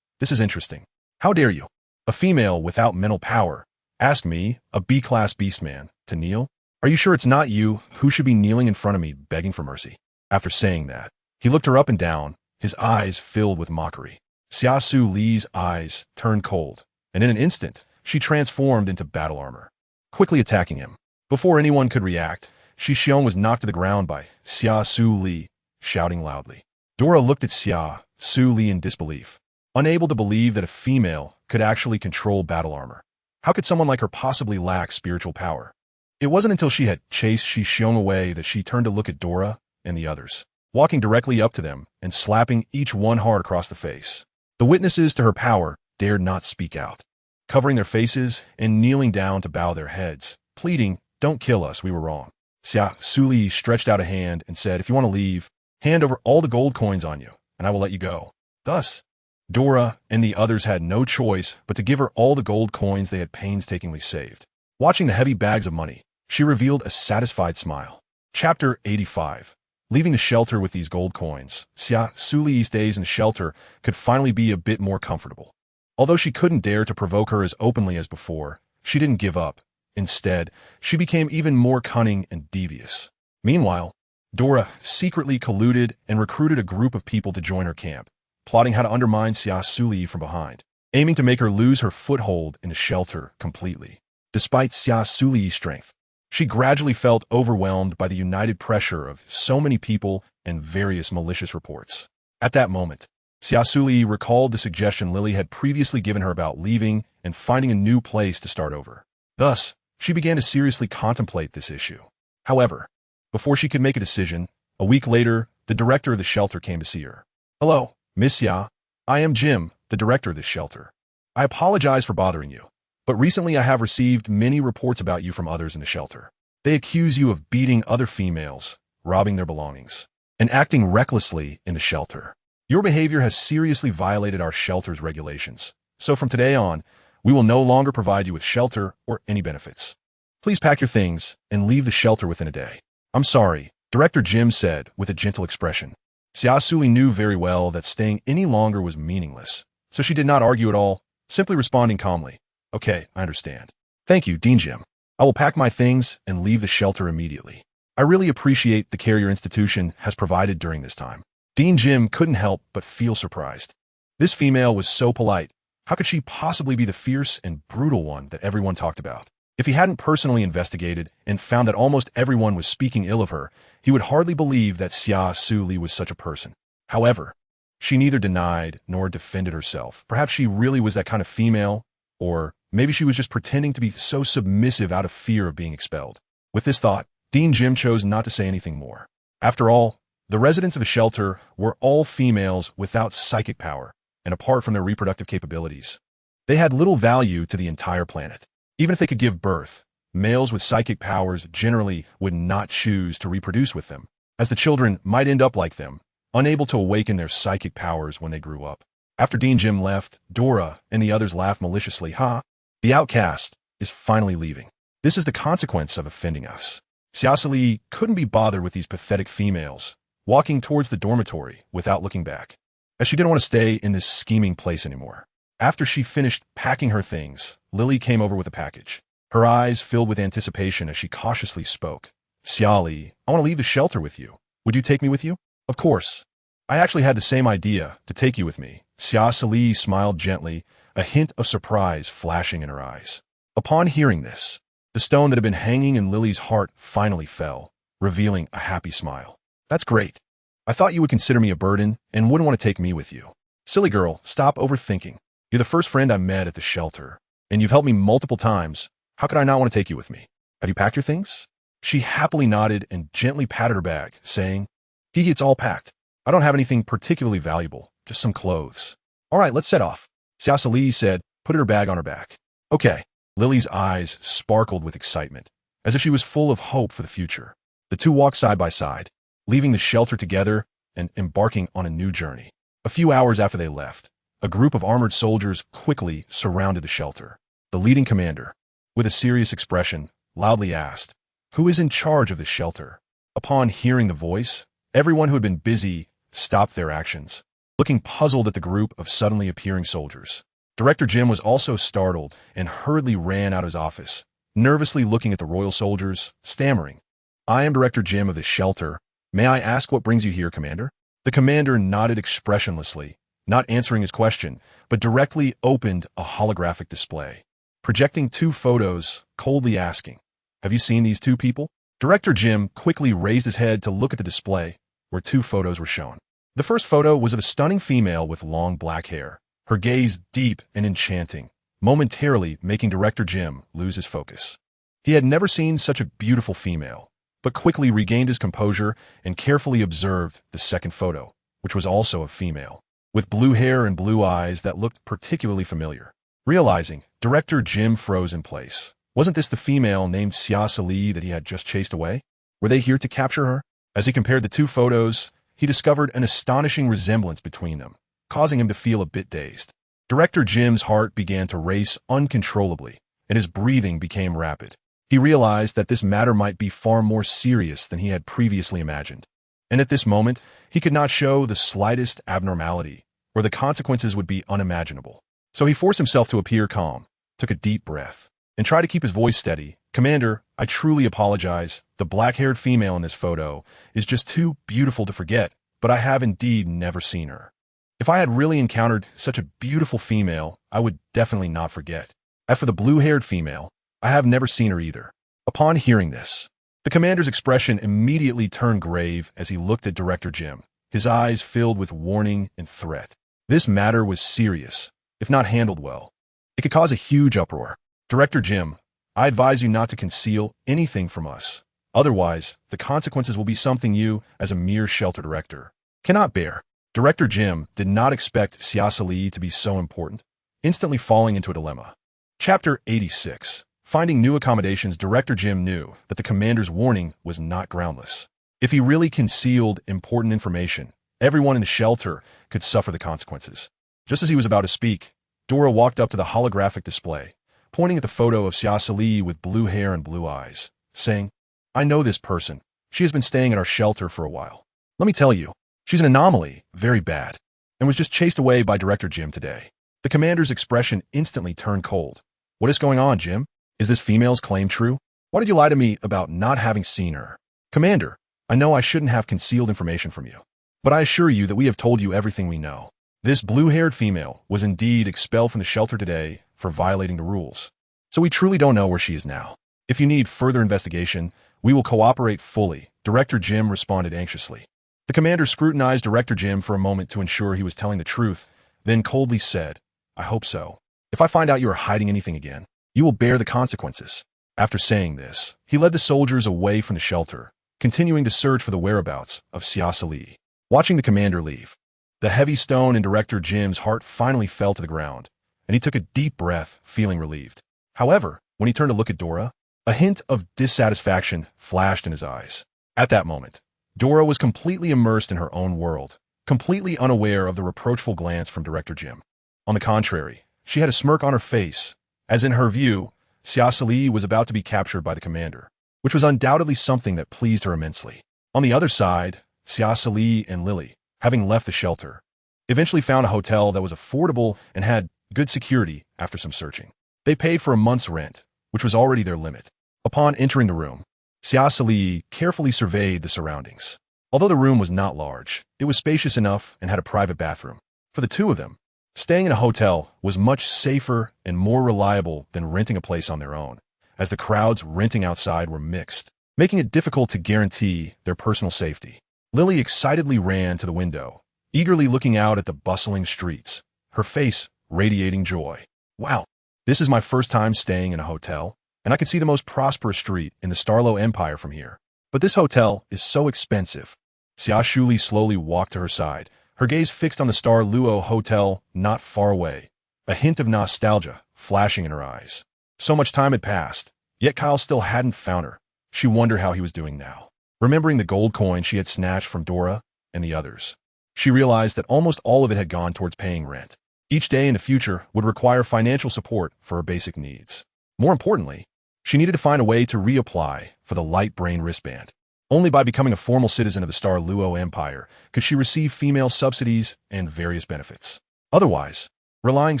This is interesting. How dare you, a female without mental power, ask me, a B-class beastman, to kneel? Are you sure it's not you who should be kneeling in front of me begging for mercy?" After saying that, he looked her up and down, his eyes filled with mockery. Xia Suli's eyes turned cold, and in an instant, she transformed into battle armor, quickly attacking him. Before anyone could react, Xixiong was knocked to the ground by Xia Suli, shouting loudly. Dora looked at Xia Suli in disbelief, unable to believe that a female could actually control battle armor. How could someone like her possibly lack spiritual power? It wasn't until she had chased Xixiong away that she turned to look at Dora and the others, walking directly up to them and slapping each one hard across the face. The witnesses to her power dared not speak out, covering their faces and kneeling down to bow their heads, pleading, "Don't kill us, we were wrong." Xia Suli stretched out a hand and said, "If you want to leave, hand over all the gold coins on you, and I will let you go." Thus, Dora and the others had no choice but to give her all the gold coins they had painstakingly saved. Watching the heavy bags of money, she revealed a satisfied smile. Chapter 85. Leaving the shelter with these gold coins, Xia Suli's days in the shelter could finally be a bit more comfortable. Although she couldn't dare to provoke her as openly as before, she didn't give up. Instead, she became even more cunning and devious. Meanwhile, Dora secretly colluded and recruited a group of people to join her camp, plotting how to undermine Xia Suli from behind, aiming to make her lose her foothold in the shelter completely. Despite Xia Suli's strength, she gradually felt overwhelmed by the united pressure of so many people and various malicious reports. At that moment, Xia Suli recalled the suggestion Lily had previously given her about leaving and finding a new place to start over. Thus, she began to seriously contemplate this issue. However, before she could make a decision, a week later, the director of the shelter came to see her. "Hello, Miss Xia. I am Jim, the director of this shelter. I apologize for bothering you, but recently I have received many reports about you from others in the shelter. They accuse you of beating other females, robbing their belongings, and acting recklessly in the shelter. Your behavior has seriously violated our shelter's regulations, so from today on, we will no longer provide you with shelter or any benefits. Please pack your things and leave the shelter within a day." "I'm sorry," Director Jim said with a gentle expression. Xia Suli knew very well that staying any longer was meaningless, so she did not argue at all, simply responding calmly, "Okay, I understand. Thank you, Dean Jim. I will pack my things and leave the shelter immediately. I really appreciate the care your institution has provided during this time." Dean Jim couldn't help but feel surprised. This female was so polite. How could she possibly be the fierce and brutal one that everyone talked about? If he hadn't personally investigated and found that almost everyone was speaking ill of her, he would hardly believe that Xia Suli was such a person. However, she neither denied nor defended herself. Perhaps she really was that kind of female, or maybe she was just pretending to be so submissive out of fear of being expelled. With this thought, Dean Jim chose not to say anything more. After all, the residents of the shelter were all females without psychic power, and apart from their reproductive capabilities, they had little value to the entire planet. Even if they could give birth, males with psychic powers generally would not choose to reproduce with them, as the children might end up like them, unable to awaken their psychic powers when they grew up. After Dean Jim left, Dora and the others laughed maliciously. "Ha! The outcast is finally leaving. This is the consequence of offending us." Xia Suli couldn't be bothered with these pathetic females, walking towards the dormitory without looking back, as she didn't want to stay in this scheming place anymore. After she finished packing her things, Lily came over with a package. Her eyes filled with anticipation as she cautiously spoke. "Xiali, I want to leave the shelter with you. Would you take me with you?" "Of course. I actually had the same idea, to take you with me." Xia Suli smiled gently, a hint of surprise flashing in her eyes. Upon hearing this, the stone that had been hanging in Lily's heart finally fell, revealing a happy smile. "That's great. I thought you would consider me a burden and wouldn't want to take me with you. Silly girl, stop overthinking. You're the first friend I met at the shelter, and you've helped me multiple times. How could I not want to take you with me? Have you packed your things?" She happily nodded and gently patted her bag, saying, "It's all packed. I don't have anything particularly valuable, just some clothes." "All right, let's set off," Xia Suli said, putting her bag on her back. "Okay." Lily's eyes sparkled with excitement, as if she was full of hope for the future. The two walked side by side, leaving the shelter together and embarking on a new journey. A few hours after they left, a group of armored soldiers quickly surrounded the shelter. The leading commander, with a serious expression, loudly asked, "Who is in charge of this shelter?" Upon hearing the voice, everyone who had been busy stopped their actions, looking puzzled at the group of suddenly appearing soldiers. Director Jim was also startled and hurriedly ran out of his office, nervously looking at the royal soldiers, stammering, "I am Director Jim of this shelter. May I ask what brings you here, Commander?" The commander nodded expressionlessly, not answering his question, but directly opened a holographic display. projecting 2 photos, coldly asking, "Have you seen these 2 people?" Director Jim quickly raised his head to look at the display, where 2 photos were shown. The first photo was of a stunning female with long black hair, her gaze deep and enchanting, momentarily making Director Jim lose his focus. He had never seen such a beautiful female, but quickly regained his composure and carefully observed the second photo, which was also a female, with blue hair and blue eyes that looked particularly familiar. Realizing, Director Jim froze in place. Wasn't this the female named Xia Suli that he had just chased away? Were they here to capture her? As he compared the 2 photos, he discovered an astonishing resemblance between them, causing him to feel a bit dazed. Director Jim's heart began to race uncontrollably, and his breathing became rapid. He realized that this matter might be far more serious than he had previously imagined. And at this moment, he could not show the slightest abnormality, or the consequences would be unimaginable. So he forced himself to appear calm, took a deep breath, and tried to keep his voice steady. "Commander, I truly apologize. The black-haired female in this photo is just too beautiful to forget, but I have indeed never seen her. If I had really encountered such a beautiful female, I would definitely not forget. As for the blue-haired female, I have never seen her either." Upon hearing this, the commander's expression immediately turned grave as he looked at Director Jim, his eyes filled with warning and threat. This matter was serious. If not handled well, it could cause a huge uproar. "Director Jim, I advise you not to conceal anything from us. Otherwise, the consequences will be something you, as a mere shelter director, cannot bear." Director Jim did not expect Xia Suli to be so important, instantly falling into a dilemma. Chapter 86. Finding new accommodations. Director Jim knew that the commander's warning was not groundless. If he really concealed important information, everyone in the shelter could suffer the consequences. Just as he was about to speak, Dora walked up to the holographic display, pointing at the photo of Xia Suli with blue hair and blue eyes, saying, "I know this person. She has been staying at our shelter for a while. Let me tell you, she's an anomaly, very bad, and was just chased away by Director Jim today." The commander's expression instantly turned cold. "What is going on, Jim? Is this female's claim true? Why did you lie to me about not having seen her?" "Commander, I know I shouldn't have concealed information from you, but I assure you that we have told you everything we know. This blue-haired female was indeed expelled from the shelter today for violating the rules, so we truly don't know where she is now. If you need further investigation, we will cooperate fully," Director Jim responded anxiously. The commander scrutinized Director Jim for a moment to ensure he was telling the truth, then coldly said, "I hope so. If I find out you are hiding anything again, you will bear the consequences." After saying this, he led the soldiers away from the shelter, continuing to search for the whereabouts of Xia Suli. Watching the commander leave, the heavy stone in Director Jim's heart finally fell to the ground, and he took a deep breath, feeling relieved. However, when he turned to look at Dora, a hint of dissatisfaction flashed in his eyes. At that moment, Dora was completely immersed in her own world, completely unaware of the reproachful glance from Director Jim. On the contrary, she had a smirk on her face, as in her view, Xia Suli was about to be captured by the commander, which was undoubtedly something that pleased her immensely. On the other side, Xia Suli and Lily, having left the shelter, eventually found a hotel that was affordable and had good security after some searching. They paid for a month's rent, which was already their limit. Upon entering the room, Xia Suli carefully surveyed the surroundings. Although the room was not large, it was spacious enough and had a private bathroom. For the 2 of them, staying in a hotel was much safer and more reliable than renting a place on their own, as the crowds renting outside were mixed, making it difficult to guarantee their personal safety. Lily excitedly ran to the window, eagerly looking out at the bustling streets, her face radiating joy. "Wow, this is my first time staying in a hotel, and I can see the most prosperous street in the Starlo Empire from here. But this hotel is so expensive." Xia Suli slowly walked to her side, her gaze fixed on the Star Luo Hotel not far away, a hint of nostalgia flashing in her eyes. So much time had passed, yet Kyle still hadn't found her. She wondered how he was doing now. Remembering the gold coin she had snatched from Dora and the others, she realized that almost all of it had gone towards paying rent. Each day in the future would require financial support for her basic needs. More importantly, she needed to find a way to reapply for the light brain wristband. Only by becoming a formal citizen of the Star Luo Empire could she receive female subsidies and various benefits. Otherwise, relying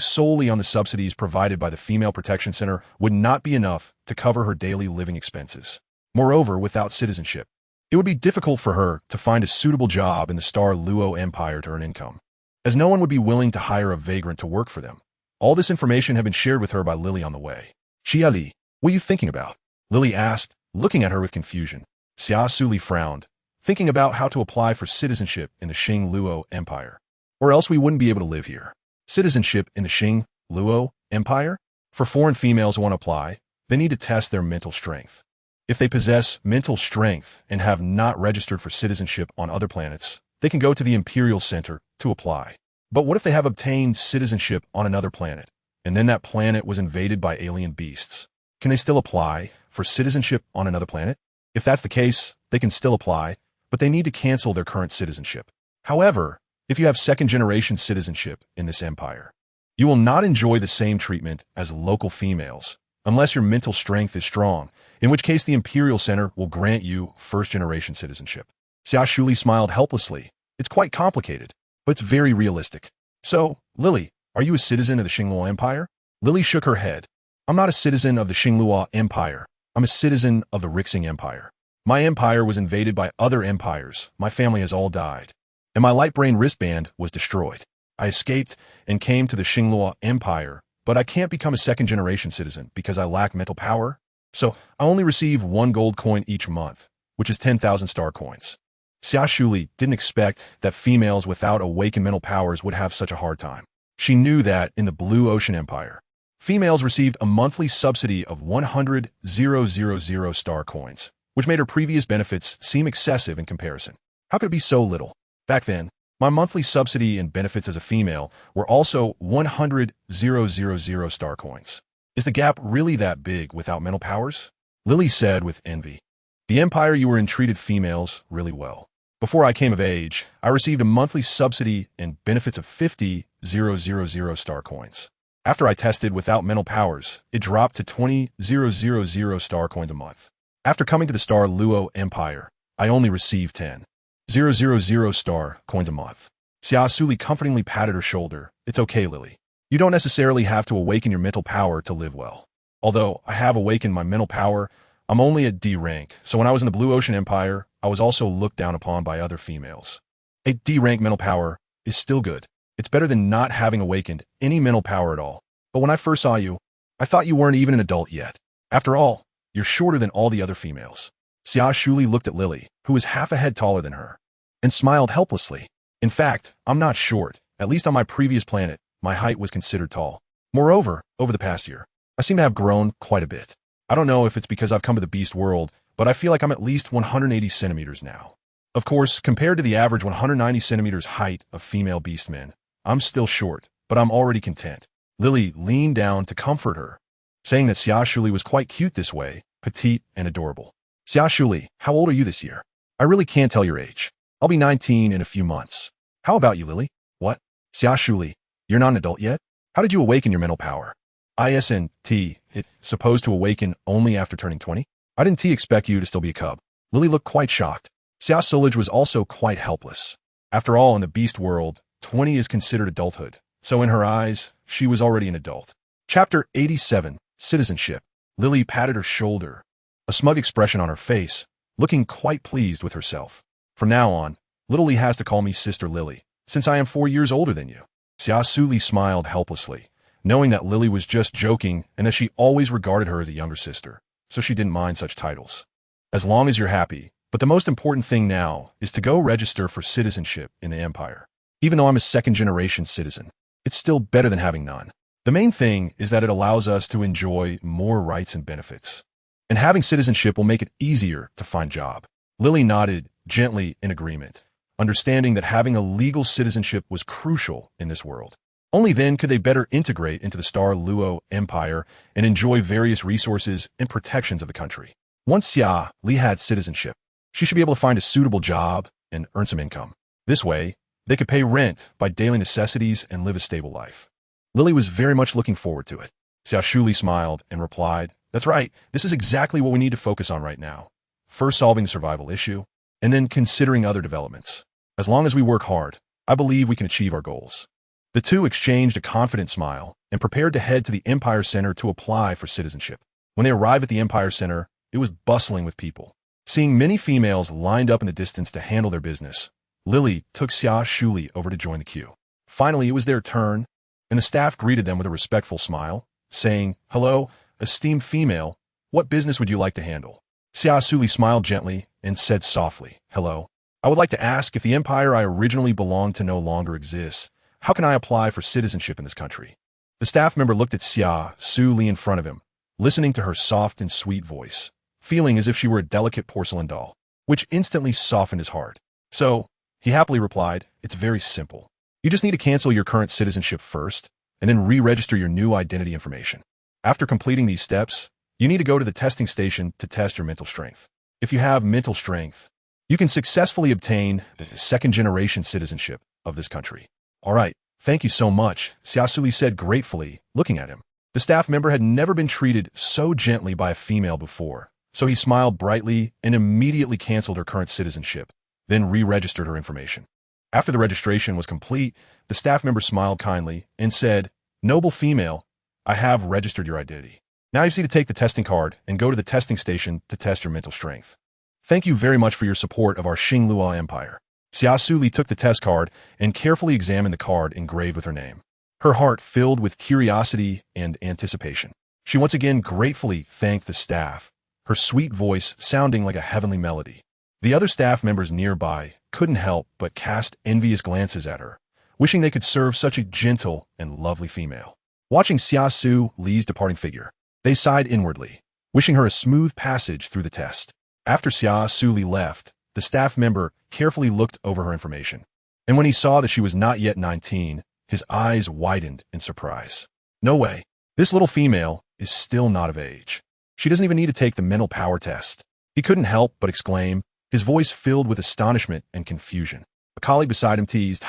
solely on the subsidies provided by the Female Protection Center would not be enough to cover her daily living expenses. Moreover, without citizenship, it would be difficult for her to find a suitable job in the Star Luo Empire to earn income, as no one would be willing to hire a vagrant to work for them. All this information had been shared with her by Lily on the way. Xia Li, what are you thinking about? Lily asked, looking at her with confusion. Xia Suli frowned, thinking about how to apply for citizenship in the Xing Luo Empire. Or else we wouldn't be able to live here. Citizenship in the Xing Luo Empire? For foreign females who want to apply, they need to test their mental strength. If they possess mental strength and have not registered for citizenship on other planets, they can go to the Imperial Center to apply. But what if they have obtained citizenship on another planet, and then that planet was invaded by alien beasts? Can they still apply for citizenship on another planet? If that's the case, they can still apply, but they need to cancel their current citizenship. However, if you have second-generation citizenship in this empire, you will not enjoy the same treatment as local females, unless your mental strength is strong, in which case the Imperial Center will grant you first-generation citizenship. Xia Suli smiled helplessly. It's quite complicated, but it's very realistic. So, Lily, are you a citizen of the Xingluo Empire? Lily shook her head. I'm not a citizen of the Xingluo Empire. I'm a citizen of the Rixing Empire. My empire was invaded by other empires. My family has all died. And my light brain wristband was destroyed. I escaped and came to the Xingluo Empire, but I can't become a second-generation citizen because I lack mental power. So, I only receive 1 gold coin each month, which is 10,000 star coins. Xia Suli didn't expect that females without awakened mental powers would have such a hard time. She knew that in the Blue Ocean Empire, females received a monthly subsidy of 100,000 star coins, which made her previous benefits seem excessive in comparison. How could it be so little? Back then, my monthly subsidy and benefits as a female were also 100,000 star coins. Is the gap really that big without mental powers? Lily said with envy. The empire you were in treated females really well. Before I came of age, I received a monthly subsidy and benefits of 50,000 star coins. After I tested without mental powers, it dropped to 20,000 star coins a month. After coming to the Star Luo Empire, I only received 10,000 star coins a month. Xia Suli comfortingly patted her shoulder. It's okay, Lily. You don't necessarily have to awaken your mental power to live well. Although I have awakened my mental power, I'm only at D rank, so when I was in the Blue Ocean Empire, I was also looked down upon by other females. A D rank mental power is still good. It's better than not having awakened any mental power at all. But when I first saw you, I thought you weren't even an adult yet. After all, you're shorter than all the other females. Xia Suli looked at Lily, who was half a head taller than her, and smiled helplessly. In fact, I'm not short. At least on my previous planet, my height was considered tall. Moreover, over the past year, I seem to have grown quite a bit. I don't know if it's because I've come to the beast world, but I feel like I'm at least 180 centimeters now. Of course, compared to the average 190 centimeters height of female beastmen, I'm still short, but I'm already content. Lily leaned down to comfort her, saying that Xia Suli was quite cute this way, petite and adorable. Xia Suli, how old are you this year? I really can't tell your age. I'll be 19 in a few months. How about you, Lily? What? Xia Suli, you're not an adult yet? How did you awaken your mental power? ISNT, it's supposed to awaken only after turning 20? I didn't expect you to still be a cub. Lily looked quite shocked. Xia Suli was also quite helpless. After all, in the beast world, 20 is considered adulthood, so in her eyes, she was already an adult. Chapter 87, Citizenship. Lily patted her shoulder, a smug expression on her face, looking quite pleased with herself. From now on, little Lee has to call me Sister Lily, since I am 4 years older than you. Xia Suli smiled helplessly, knowing that Lily was just joking and that she always regarded her as a younger sister, so she didn't mind such titles. As long as you're happy, but the most important thing now is to go register for citizenship in the Empire. Even though I'm a second-generation citizen, it's still better than having none. The main thing is that it allows us to enjoy more rights and benefits. And having citizenship will make it easier to find a job. Lily nodded gently in agreement, understanding that having a legal citizenship was crucial in this world. Only then could they better integrate into the Star Luo Empire and enjoy various resources and protections of the country. Once Xia Li had citizenship, she should be able to find a suitable job and earn some income. This way, they could pay rent, buy daily necessities, and live a stable life. Lily was very much looking forward to it. Xia Suli smiled and replied, "That's right, this is exactly what we need to focus on right now. First solving the survival issue, and then considering other developments. As long as we work hard, I believe we can achieve our goals." The two exchanged a confident smile and prepared to head to the Empire Center to apply for citizenship. When they arrived at the Empire Center, it was bustling with people. Seeing many females lined up in the distance to handle their business, Lily took Xia Suli over to join the queue. Finally, it was their turn, and the staff greeted them with a respectful smile, saying, "Hello, esteemed female, what business would you like to handle? Xia Suli smiled gently and said softly, hello. I would like to ask if the empire I originally belonged to no longer exists. How can I apply for citizenship in this country? The staff member looked at Xia Suli in front of him, listening to her soft and sweet voice, feeling as if she were a delicate porcelain doll, which instantly softened his heart. So, he happily replied, it's very simple. You just need to cancel your current citizenship first, and then re-register your new identity information. After completing these steps, you need to go to the testing station to test your mental strength. If you have mental strength, you can successfully obtain the second-generation citizenship of this country. All right, thank you so much, Xia Suli said gratefully, looking at him. The staff member had never been treated so gently by a female before, so he smiled brightly and immediately canceled her current citizenship, then re-registered her information. After the registration was complete, the staff member smiled kindly and said, Noble female, I have registered your identity. Now you just need to take the testing card and go to the testing station to test your mental strength. Thank you very much for your support of our Xinglua Empire. Xia Suli took the test card and carefully examined the card engraved with her name. Her heart filled with curiosity and anticipation. She once again gratefully thanked the staff, her sweet voice sounding like a heavenly melody. The other staff members nearby couldn't help but cast envious glances at her, wishing they could serve such a gentle and lovely female. Watching Xia Suli's departing figure, they sighed inwardly, wishing her a smooth passage through the test. After Xia Suli left, the staff member carefully looked over her information, and when he saw that she was not yet 19, his eyes widened in surprise. No way. This little female is still not of age. She doesn't even need to take the mental power test. He couldn't help but exclaim, his voice filled with astonishment and confusion. A colleague beside him teased,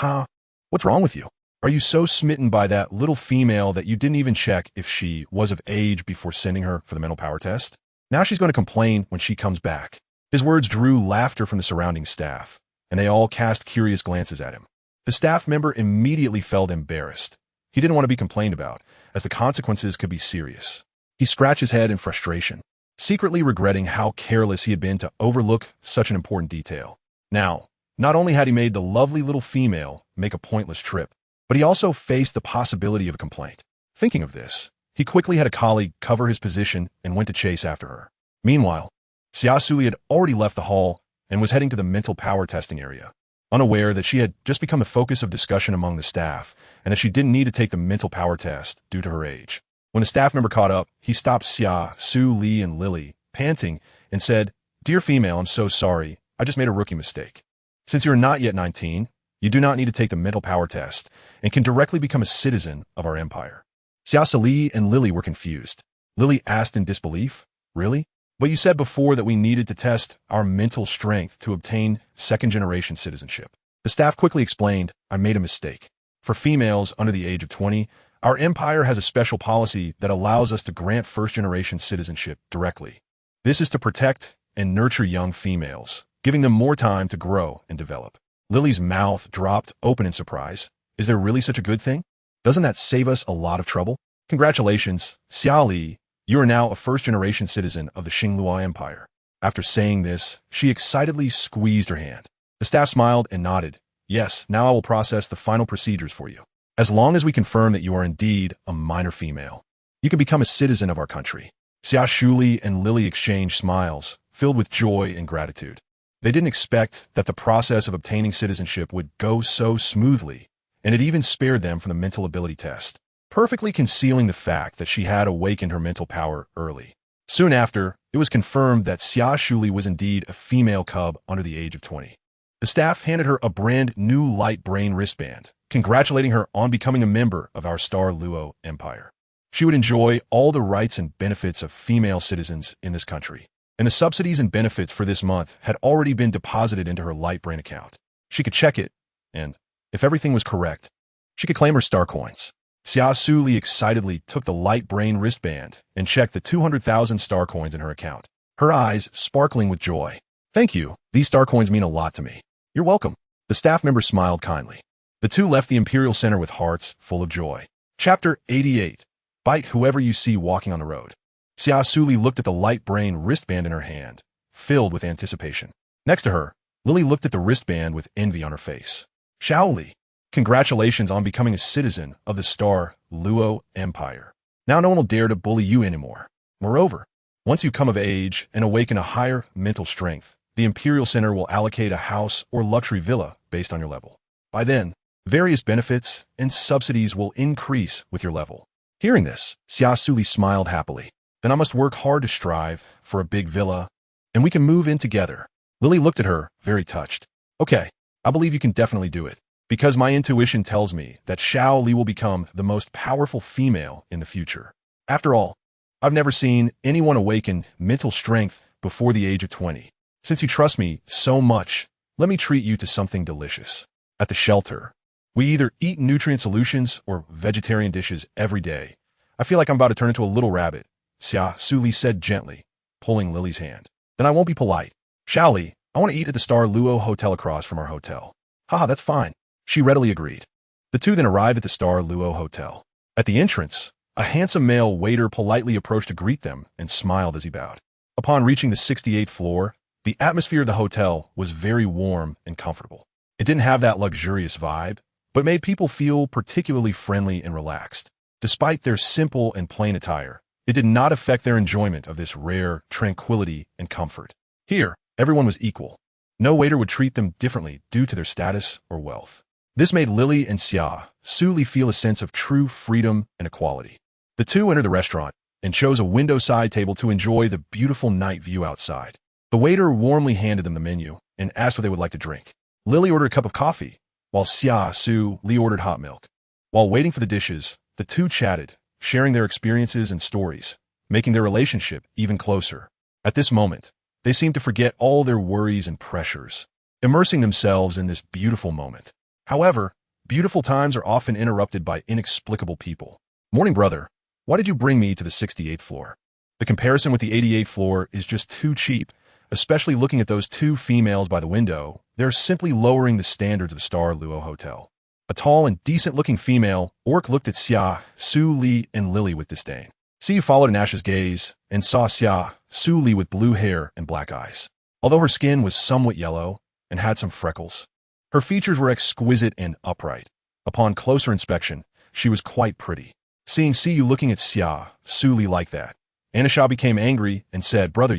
what's wrong with you? Are you so smitten by that little female that you didn't even check if she was of age before sending her for the mental power test? Now she's going to complain when she comes back. His words drew laughter from the surrounding staff, and they all cast curious glances at him. The staff member immediately felt embarrassed. He didn't want to be complained about, as the consequences could be serious. He scratched his head in frustration, secretly regretting how careless he had been to overlook such an important detail. Now, not only had he made the lovely little female make a pointless trip, but he also faced the possibility of a complaint. Thinking of this, he quickly had a colleague cover his position and went to chase after her. Meanwhile, Xia Suli had already left the hall and was heading to the mental power testing area, unaware that she had just become the focus of discussion among the staff and that she didn't need to take the mental power test due to her age. When the staff member caught up, he stopped Xia Suli and Lily, panting, and said, Dear female, I'm so sorry. I just made a rookie mistake. Since you're not yet 19, you do not need to take the mental power test and can directly become a citizen of our empire. Xia Suli and Lily were confused. Lily asked in disbelief, Really? But you said before that we needed to test our mental strength to obtain second-generation citizenship. The staff quickly explained, I made a mistake. For females under the age of 20, our empire has a special policy that allows us to grant first-generation citizenship directly. This is to protect and nurture young females, giving them more time to grow and develop. Lily's mouth dropped open in surprise. Is there really such a good thing? Doesn't that save us a lot of trouble? Congratulations, Xia Li. You are now a first-generation citizen of the Xinglua Empire. After saying this, she excitedly squeezed her hand. The staff smiled and nodded. Yes, now I will process the final procedures for you. As long as we confirm that you are indeed a minor female, you can become a citizen of our country. Xia Suli and Lily exchanged smiles, filled with joy and gratitude. They didn't expect that the process of obtaining citizenship would go so smoothly, and it even spared them from the mental ability test, perfectly concealing the fact that she had awakened her mental power early. Soon after, it was confirmed that Xia Suli was indeed a female cub under the age of 20. The staff handed her a brand new light brain wristband, congratulating her on becoming a member of our Star Luo Empire. She would enjoy all the rights and benefits of female citizens in this country, and the subsidies and benefits for this month had already been deposited into her light brain account. She could check it, and, if everything was correct, she could claim her star coins. Xia Suli excitedly took the light brain wristband and checked the 200,000 star coins in her account, her eyes sparkling with joy. Thank you. These star coins mean a lot to me. You're welcome. The staff member smiled kindly. The two left the Imperial Center with hearts full of joy. Chapter 88. Bite whoever you see walking on the road. Xia Suli looked at the light brain wristband in her hand, filled with anticipation. Next to her, Lily looked at the wristband with envy on her face. Shaoli, congratulations on becoming a citizen of the Star Luo Empire. Now no one will dare to bully you anymore. Moreover, once you come of age and awaken a higher mental strength, the Imperial Center will allocate a house or luxury villa based on your level. By then, various benefits and subsidies will increase with your level. Hearing this, Xia Suli smiled happily. Then I must work hard to strive for a big villa, and we can move in together. Lily looked at her, very touched. Okay, I believe you can definitely do it, because my intuition tells me that Xiao Li will become the most powerful female in the future. After all, I've never seen anyone awaken mental strength before the age of 20. Since you trust me so much, let me treat you to something delicious. At the shelter, we either eat nutrient solutions or vegetarian dishes every day. I feel like I'm about to turn into a little rabbit, Xia Suli said gently, pulling Lily's hand. Then I won't be polite. Xiao Li, I want to eat at the Star Luo Hotel across from our hotel. Haha, that's fine. She readily agreed. The two then arrived at the Star Luo Hotel. At the entrance, a handsome male waiter politely approached to greet them and smiled as he bowed. Upon reaching the 68th floor, the atmosphere of the hotel was very warm and comfortable. It didn't have that luxurious vibe, but made people feel particularly friendly and relaxed. Despite their simple and plain attire, it did not affect their enjoyment of this rare tranquility and comfort. Here, everyone was equal. No waiter would treat them differently due to their status or wealth. This made Lily and Xia Suli feel a sense of true freedom and equality. The two entered the restaurant and chose a window-side table to enjoy the beautiful night view outside. The waiter warmly handed them the menu and asked what they would like to drink. Lily ordered a cup of coffee, while Xia Suli ordered hot milk. While waiting for the dishes, the two chatted, sharing their experiences and stories, making their relationship even closer. At this moment, they seemed to forget all their worries and pressures, immersing themselves in this beautiful moment. However, beautiful times are often interrupted by inexplicable people. Morning, brother. Why did you bring me to the 68th floor? The comparison with the 88th floor is just too cheap, especially looking at those two females by the window. They're simply lowering the standards of the Star Luo Hotel. A tall and decent-looking female, Orc looked at Xia Suli and Lily with disdain. Xia followed Anash's gaze and saw Xia Suli with blue hair and black eyes. Although her skin was somewhat yellow and had some freckles, her features were exquisite and upright. Upon closer inspection, she was quite pretty. Seeing Xia looking at Xia Suli like that, Anasha became angry and said, "Brother,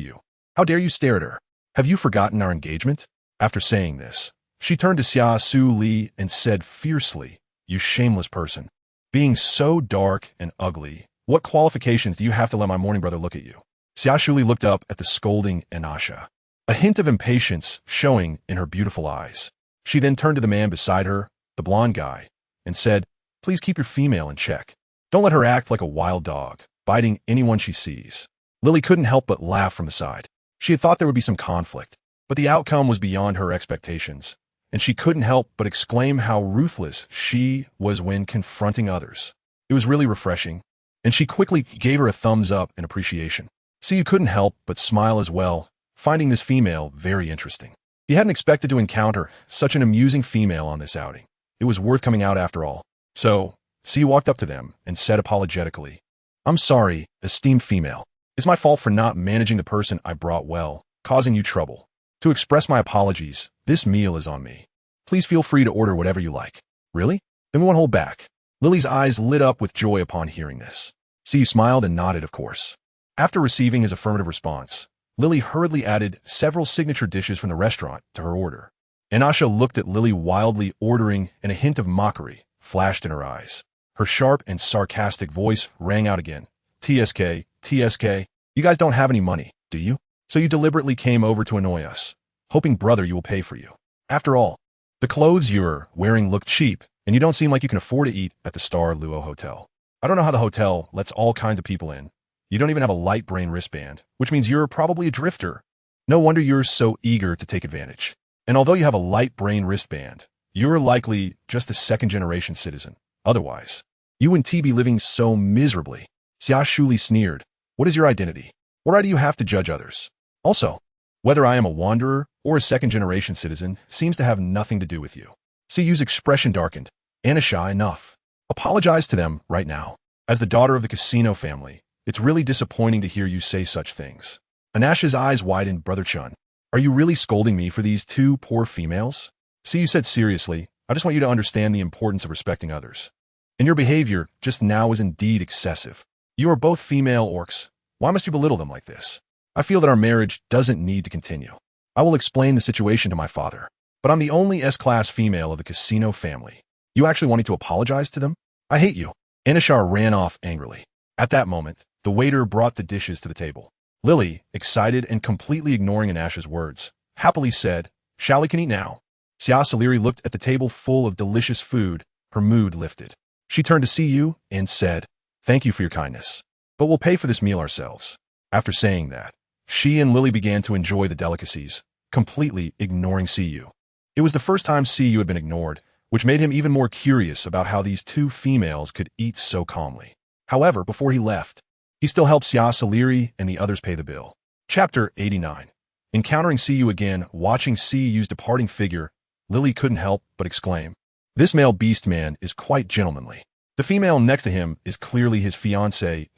how dare you stare at her? Have you forgotten our engagement?" After saying this, she turned to Xia Suli and said fiercely, "You shameless person. Being so dark and ugly, what qualifications do you have to let my morning brother look at you?" Xia Suli looked up at the scolding Anasha, a hint of impatience showing in her beautiful eyes. She then turned to the man beside her, the blonde guy, and said, "Please keep your female in check. Don't let her act like a wild dog, biting anyone she sees." Lily couldn't help but laugh from the side. She had thought there would be some conflict, but the outcome was beyond her expectations, and she couldn't help but exclaim how ruthless she was when confronting others. It was really refreshing, and she quickly gave her a thumbs up in appreciation. Xia couldn't help but smile as well, finding this female very interesting. He hadn't expected to encounter such an amusing female on this outing. It was worth coming out after all. So, Xia walked up to them and said apologetically, "I'm sorry, esteemed female. It's my fault for not managing the person I brought well, causing you trouble. To express my apologies, this meal is on me. Please feel free to order whatever you like." "Really? Then we won't hold back." Lily's eyes lit up with joy upon hearing this. Xia smiled and nodded, of course. After receiving his affirmative response, Lily hurriedly added several signature dishes from the restaurant to her order. Anasha looked at Lily wildly ordering, and a hint of mockery flashed in her eyes. Her sharp and sarcastic voice rang out again. "TSK, TSK, you guys don't have any money, do you? So you deliberately came over to annoy us, hoping brother you will pay for you. After all, the clothes you're wearing look cheap, and you don't seem like you can afford to eat at the Star Luo Hotel. I don't know how the hotel lets all kinds of people in. You don't even have a light brain wristband, which means you're probably a drifter. No wonder you're so eager to take advantage. And although you have a light brain wristband, you're likely just a second-generation citizen. Otherwise, you wouldn't be living so miserably." Xia Suli sneered. "What is your identity? What right do you have to judge others? Also, whether I am a wanderer or a second-generation citizen seems to have nothing to do with you." Xia's expression darkened. "Anasha, enough. Apologize to them right now. As the daughter of the casino family, it's really disappointing to hear you say such things." Anasha's eyes widened. "Brother Chun, are you really scolding me for these two poor females?" Xia said seriously, "I just want you to understand the importance of respecting others. And your behavior just now is indeed excessive. You are both female orcs, Why must you belittle them like this? I feel that our marriage doesn't need to continue. I will explain the situation to my father. But I'm the only S-class female of the casino family. You actually want me to apologize to them? I hate you. Anishar ran off angrily. At that moment, the waiter brought the dishes to the table. Lily, excited and completely ignoring Anash's words, happily said, "Sally can eat now." Xia Suli looked at the table full of delicious food. Her mood lifted. She turned to Siyu and said, "Thank you for your kindness. But we'll pay for this meal ourselves." After saying that, she and Lily began to enjoy the delicacies, completely ignoring Siyu. It was the first time Siyu had been ignored, which made him even more curious about how these two females could eat so calmly. However, before he left, he still helped Xia Suli and the others pay the bill. Chapter 89. Encountering Siyu again, watching Siyu's departing figure, Lily couldn't help but exclaim, "This male beastman is quite gentlemanly. The female next to him is clearly his fiancée,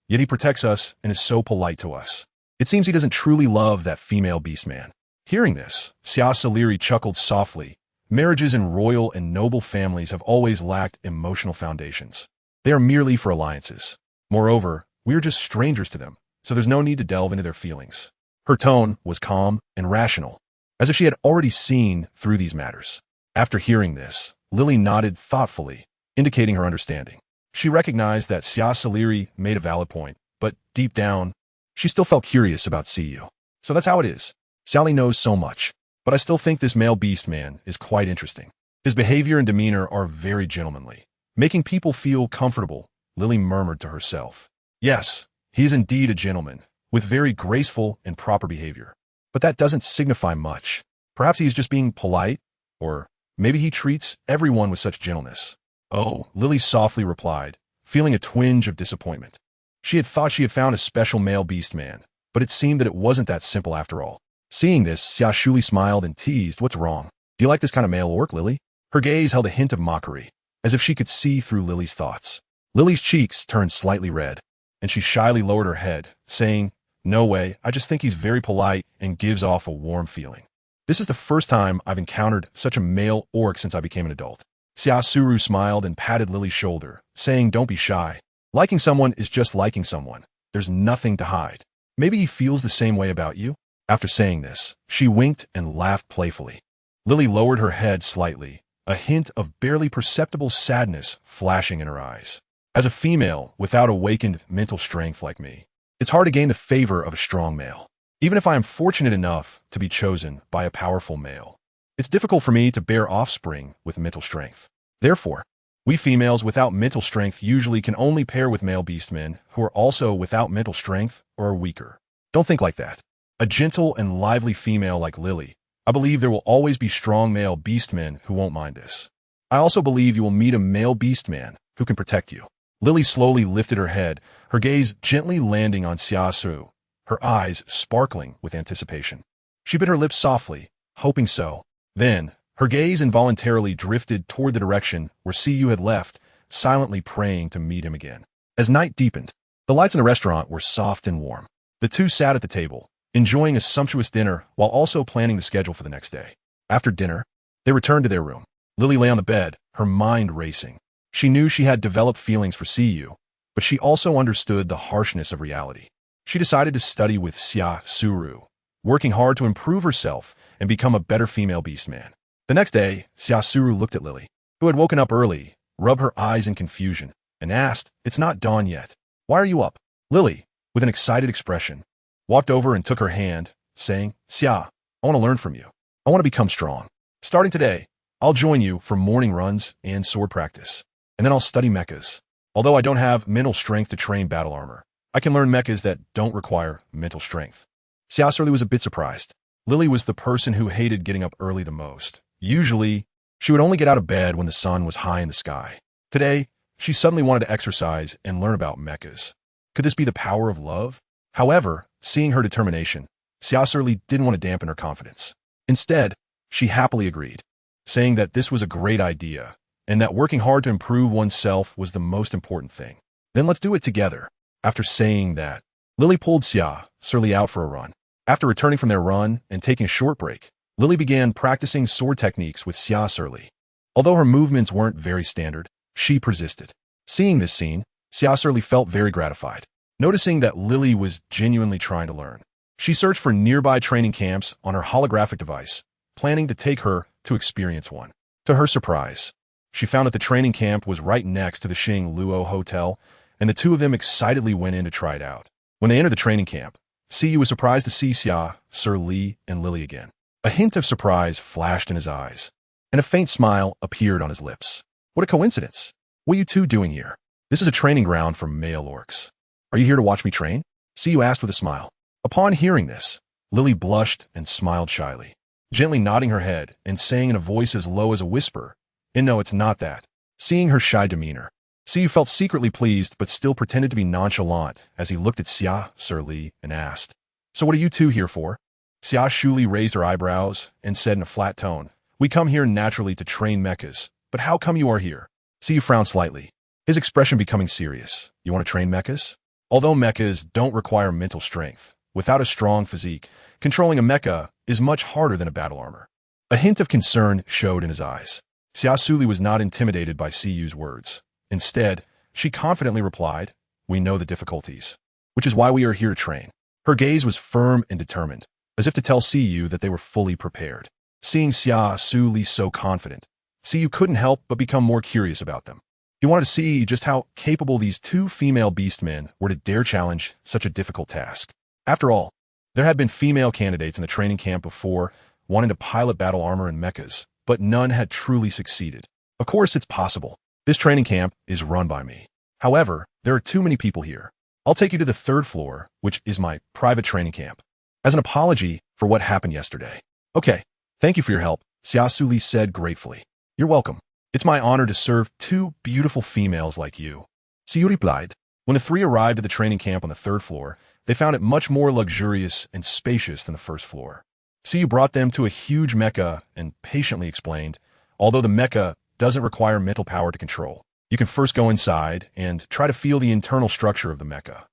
yet he protects us and is so polite to us. It seems he doesn't truly love that female beastman." Hearing this, Xia Suli chuckled softly. Marriages in royal and noble families have always lacked emotional foundations. They are merely for alliances. Moreover, we are just strangers to them, so there's no need to delve into their feelings. Her tone was calm and rational, as if she had already seen through these matters. After hearing this, Lily nodded thoughtfully, indicating her understanding. She recognized that Xia Suli made a valid point, but deep down, she still felt curious about Siyu. So that's how it is. Sally knows so much, but I still think this male beast man is quite interesting. His behavior and demeanor are very gentlemanly, making people feel comfortable, Lily murmured to herself. Yes, he is indeed a gentleman, with very graceful and proper behavior. But that doesn't signify much. Perhaps he is just being polite, or maybe he treats everyone with such gentleness. Oh, Lily softly replied, feeling a twinge of disappointment. She had thought she had found a special male beast man, but it seemed that it wasn't that simple after all. Seeing this, Xia Suli smiled and teased, "What's wrong? Do you like this kind of male orc, Lily?" Her gaze held a hint of mockery, as if she could see through Lily's thoughts. Lily's cheeks turned slightly red, and she shyly lowered her head, saying, "No way, I just think he's very polite and gives off a warm feeling. This is the first time I've encountered such a male orc since I became an adult." Xia Suli smiled and patted Lily's shoulder, saying, "Don't be shy. Liking someone is just liking someone. There's nothing to hide. Maybe he feels the same way about you." After saying this, she winked and laughed playfully. Lily lowered her head slightly, a hint of barely perceptible sadness flashing in her eyes. As a female without awakened mental strength like me, it's hard to gain the favor of a strong male. Even if I am fortunate enough to be chosen by a powerful male, it's difficult for me to bear offspring with mental strength. Therefore, we females without mental strength usually can only pair with male beastmen who are also without mental strength or are weaker. Don't think like that. A gentle and lively female like Lily, I believe there will always be strong male beastmen who won't mind this. I also believe you will meet a male beastman who can protect you. Lily slowly lifted her head, her gaze gently landing on Xia Suli, her eyes sparkling with anticipation. She bit her lips softly, hoping so. Then, her gaze involuntarily drifted toward the direction where Siyu had left, silently praying to meet him again. As night deepened, the lights in the restaurant were soft and warm. The two sat at the table, enjoying a sumptuous dinner while also planning the schedule for the next day. After dinner, they returned to their room. Lily lay on the bed, her mind racing. She knew she had developed feelings for Siyu, but she also understood the harshness of reality. She decided to study with Xia Suli, working hard to improve herself and become a better female beastman. The next day, Xia Suli looked at Lily, who had woken up early, rubbed her eyes in confusion, and asked, "It's not dawn yet. Why are you up?" Lily, with an excited expression, walked over and took her hand, saying, "Xia, I want to learn from you. I want to become strong. Starting today, I'll join you for morning runs and sword practice, and then I'll study mechas. Although I don't have mental strength to train battle armor, I can learn mechas that don't require mental strength." Xia Suli was a bit surprised. Lily was the person who hated getting up early the most. Usually, she would only get out of bed when the sun was high in the sky. Today, she suddenly wanted to exercise and learn about mechas. Could this be the power of love? However, seeing her determination, Xia Suli didn't want to dampen her confidence. Instead, she happily agreed, saying that this was a great idea and that working hard to improve oneself was the most important thing. "Then let's do it together." After saying that, Lily pulled Xia Suli out for a run. After returning from their run and taking a short break, Lily began practicing sword techniques with Xia Suli. Although her movements weren't very standard, she persisted. Seeing this scene, Xia Suli felt very gratified. Noticing that Lily was genuinely trying to learn, she searched for nearby training camps on her holographic device, planning to take her to experience one. To her surprise, she found that the training camp was right next to the Xing Luo Hotel, and the two of them excitedly went in to try it out. When they entered the training camp, Siyu was surprised to see Xia Suli and Lily again. A hint of surprise flashed in his eyes, and a faint smile appeared on his lips. What a coincidence! What are you two doing here? This is a training ground for male orcs. Are you here to watch me train? Siyu asked with a smile. Upon hearing this, Lily blushed and smiled shyly, gently nodding her head and saying in a voice as low as a whisper, "And no, it's not that." Seeing her shy demeanor, Siyu felt secretly pleased but still pretended to be nonchalant as he looked at Xia Suli and asked, "So what are you two here for?" Xia Suli raised her eyebrows and said in a flat tone, "We come here naturally to train mechas, but how come you are here?" Siyu frowned slightly, his expression becoming serious. "You want to train mechas?" Although mechas don't require mental strength, without a strong physique, controlling a mecha is much harder than a battle armor. A hint of concern showed in his eyes. Xia Suli was not intimidated by Siyu's words. Instead, she confidently replied, "We know the difficulties, which is why we are here to train." Her gaze was firm and determined, as if to tell Siyu that they were fully prepared. Seeing Xia Suli so confident, Siyu couldn't help but become more curious about them. He wanted to see just how capable these two female beastmen were to dare challenge such a difficult task. After all, there had been female candidates in the training camp before wanting to pilot battle armor and mechas, but none had truly succeeded. Of course, it's possible. This training camp is run by me. However, there are too many people here. I'll take you to the third floor, which is my private training camp, as an apology for what happened yesterday. Okay, thank you for your help, Xia Suli said gratefully. You're welcome. It's my honor to serve two beautiful females like you. Siyu replied. When the three arrived at the training camp on the third floor, they found it much more luxurious and spacious than the first floor. Siyu brought them to a huge mecha and patiently explained, although the mecha doesn't require mental power to control, you can first go inside and try to feel the internal structure of the mecha.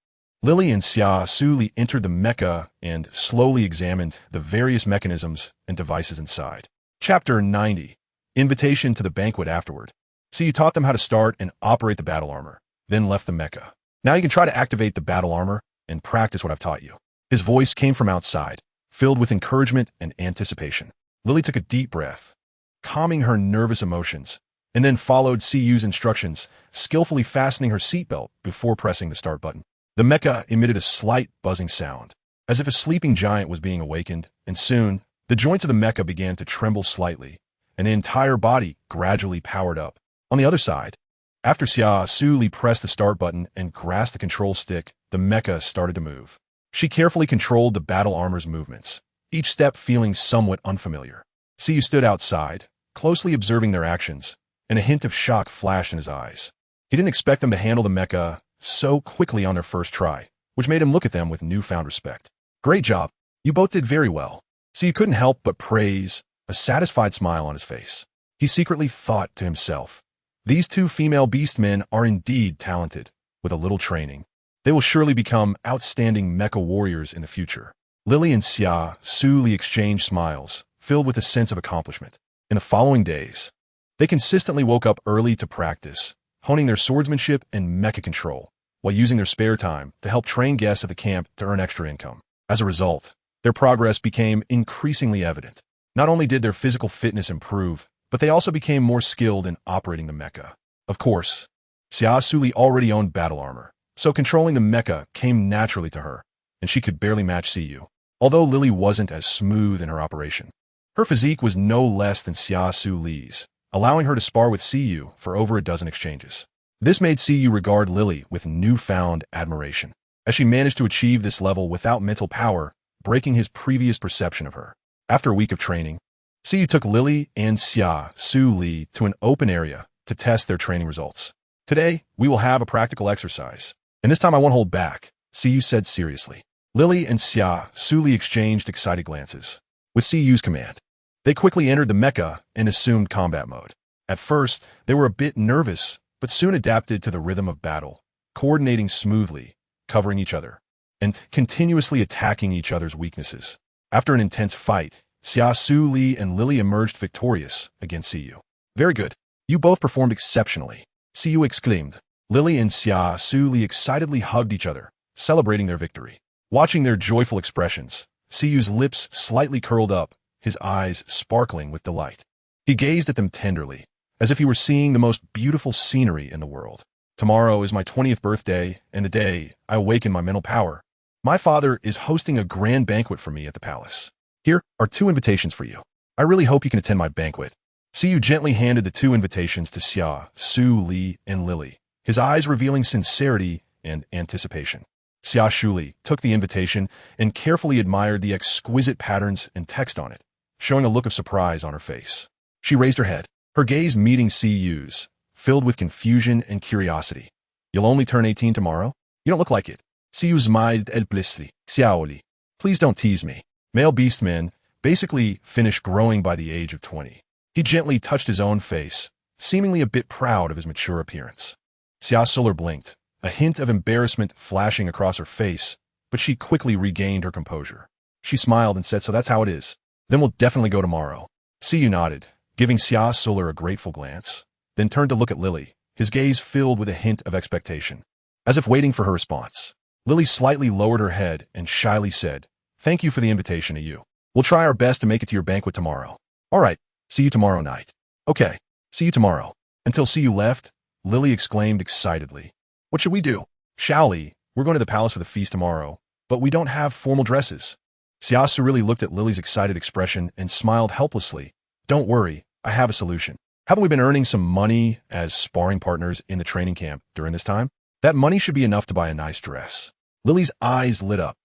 Lily and Xia Suli entered the mecha and slowly examined the various mechanisms and devices inside. Chapter 90. Invitation to the banquet afterward. Siyu taught them how to start and operate the battle armor, then left the mecha. Now you can try to activate the battle armor and practice what I've taught you. His voice came from outside, filled with encouragement and anticipation. Lily took a deep breath, calming her nervous emotions, and then followed Siyu's instructions, skillfully fastening her seatbelt before pressing the start button. The mecha emitted a slight buzzing sound, as if a sleeping giant was being awakened, and soon, the joints of the mecha began to tremble slightly, and the entire body gradually powered up. On the other side, after Xia Suli pressed the start button and grasped the control stick, the mecha started to move. She carefully controlled the battle armor's movements, each step feeling somewhat unfamiliar. Siyu stood outside, closely observing their actions, and a hint of shock flashed in his eyes. He didn't expect them to handle the mecha so quickly on their first try, which made him look at them with newfound respect. Great job. You both did very well. Siyu couldn't help but praise, a satisfied smile on his face. He secretly thought to himself, these two female beastmen are indeed talented. With a little training, they will surely become outstanding mecha warriors in the future. Lily and Xia Suli exchanged smiles, filled with a sense of accomplishment. In the following days, they consistently woke up early to practice, honing their swordsmanship and mecha control, while using their spare time to help train guests at the camp to earn extra income. As a result, their progress became increasingly evident. Not only did their physical fitness improve, but they also became more skilled in operating the mecha. Of course, Xia Suli already owned battle armor, so controlling the mecha came naturally to her, and she could barely match Siyu, although Lily wasn't as smooth in her operation. Her physique was no less than Xia Suli's, allowing her to spar with Siyu for over a dozen exchanges. This made Siyu regard Lily with newfound admiration, as she managed to achieve this level without mental power, breaking his previous perception of her. After a week of training, Siyu took Lily and Xia Suli to an open area to test their training results. Today, we will have a practical exercise, and this time I won't hold back, Siyu said seriously. Lily and Xia Suli exchanged excited glances. With Siyu's command, they quickly entered the mecha and assumed combat mode. At first, they were a bit nervous, but soon adapted to the rhythm of battle, coordinating smoothly, covering each other, and continuously attacking each other's weaknesses. After an intense fight, Xia Suli and Lily emerged victorious against Siyu. Very good. You both performed exceptionally, Siyu exclaimed. Lily and Xia Suli excitedly hugged each other, celebrating their victory. Watching their joyful expressions, Siyu's lips slightly curled up, his eyes sparkling with delight. He gazed at them tenderly, as if he were seeing the most beautiful scenery in the world. Tomorrow is my 20th birthday and the day I awaken my mental power. My father is hosting a grand banquet for me at the palace. Here are 2 invitations for you. I really hope you can attend my banquet. Siyu gently handed the 2 invitations to Xia, Suli, and Lily, his eyes revealing sincerity and anticipation. Xia Suli took the invitation and carefully admired the exquisite patterns and text on it, showing a look of surprise on her face. She raised her head, her gaze meeting Siyu's, filled with confusion and curiosity. You'll only turn 18 tomorrow? You don't look like it. Siyu smiled helplessly. Xia Suli, please don't tease me. Male beastman basically finished growing by the age of 20. He gently touched his own face, seemingly a bit proud of his mature appearance. Xia Suli blinked, a hint of embarrassment flashing across her face, but she quickly regained her composure. She smiled and said, so that's how it is. Then we'll definitely go tomorrow. Siyu nodded, giving Xia Suli a grateful glance, then turned to look at Lily, his gaze filled with a hint of expectation. As if waiting for her response, Lily slightly lowered her head and shyly said, thank you for the invitation to you. We'll try our best to make it to your banquet tomorrow. All right, see you tomorrow night. Okay, see you tomorrow. Until Siyu left, Lily exclaimed excitedly. What should we do? Shaoli, we're going to the palace for the feast tomorrow, but we don't have formal dresses. Xia Suli looked at Lily's excited expression and smiled helplessly. Don't worry, I have a solution. Haven't we been earning some money as sparring partners in the training camp during this time? That money should be enough to buy a nice dress. Lily's eyes lit up,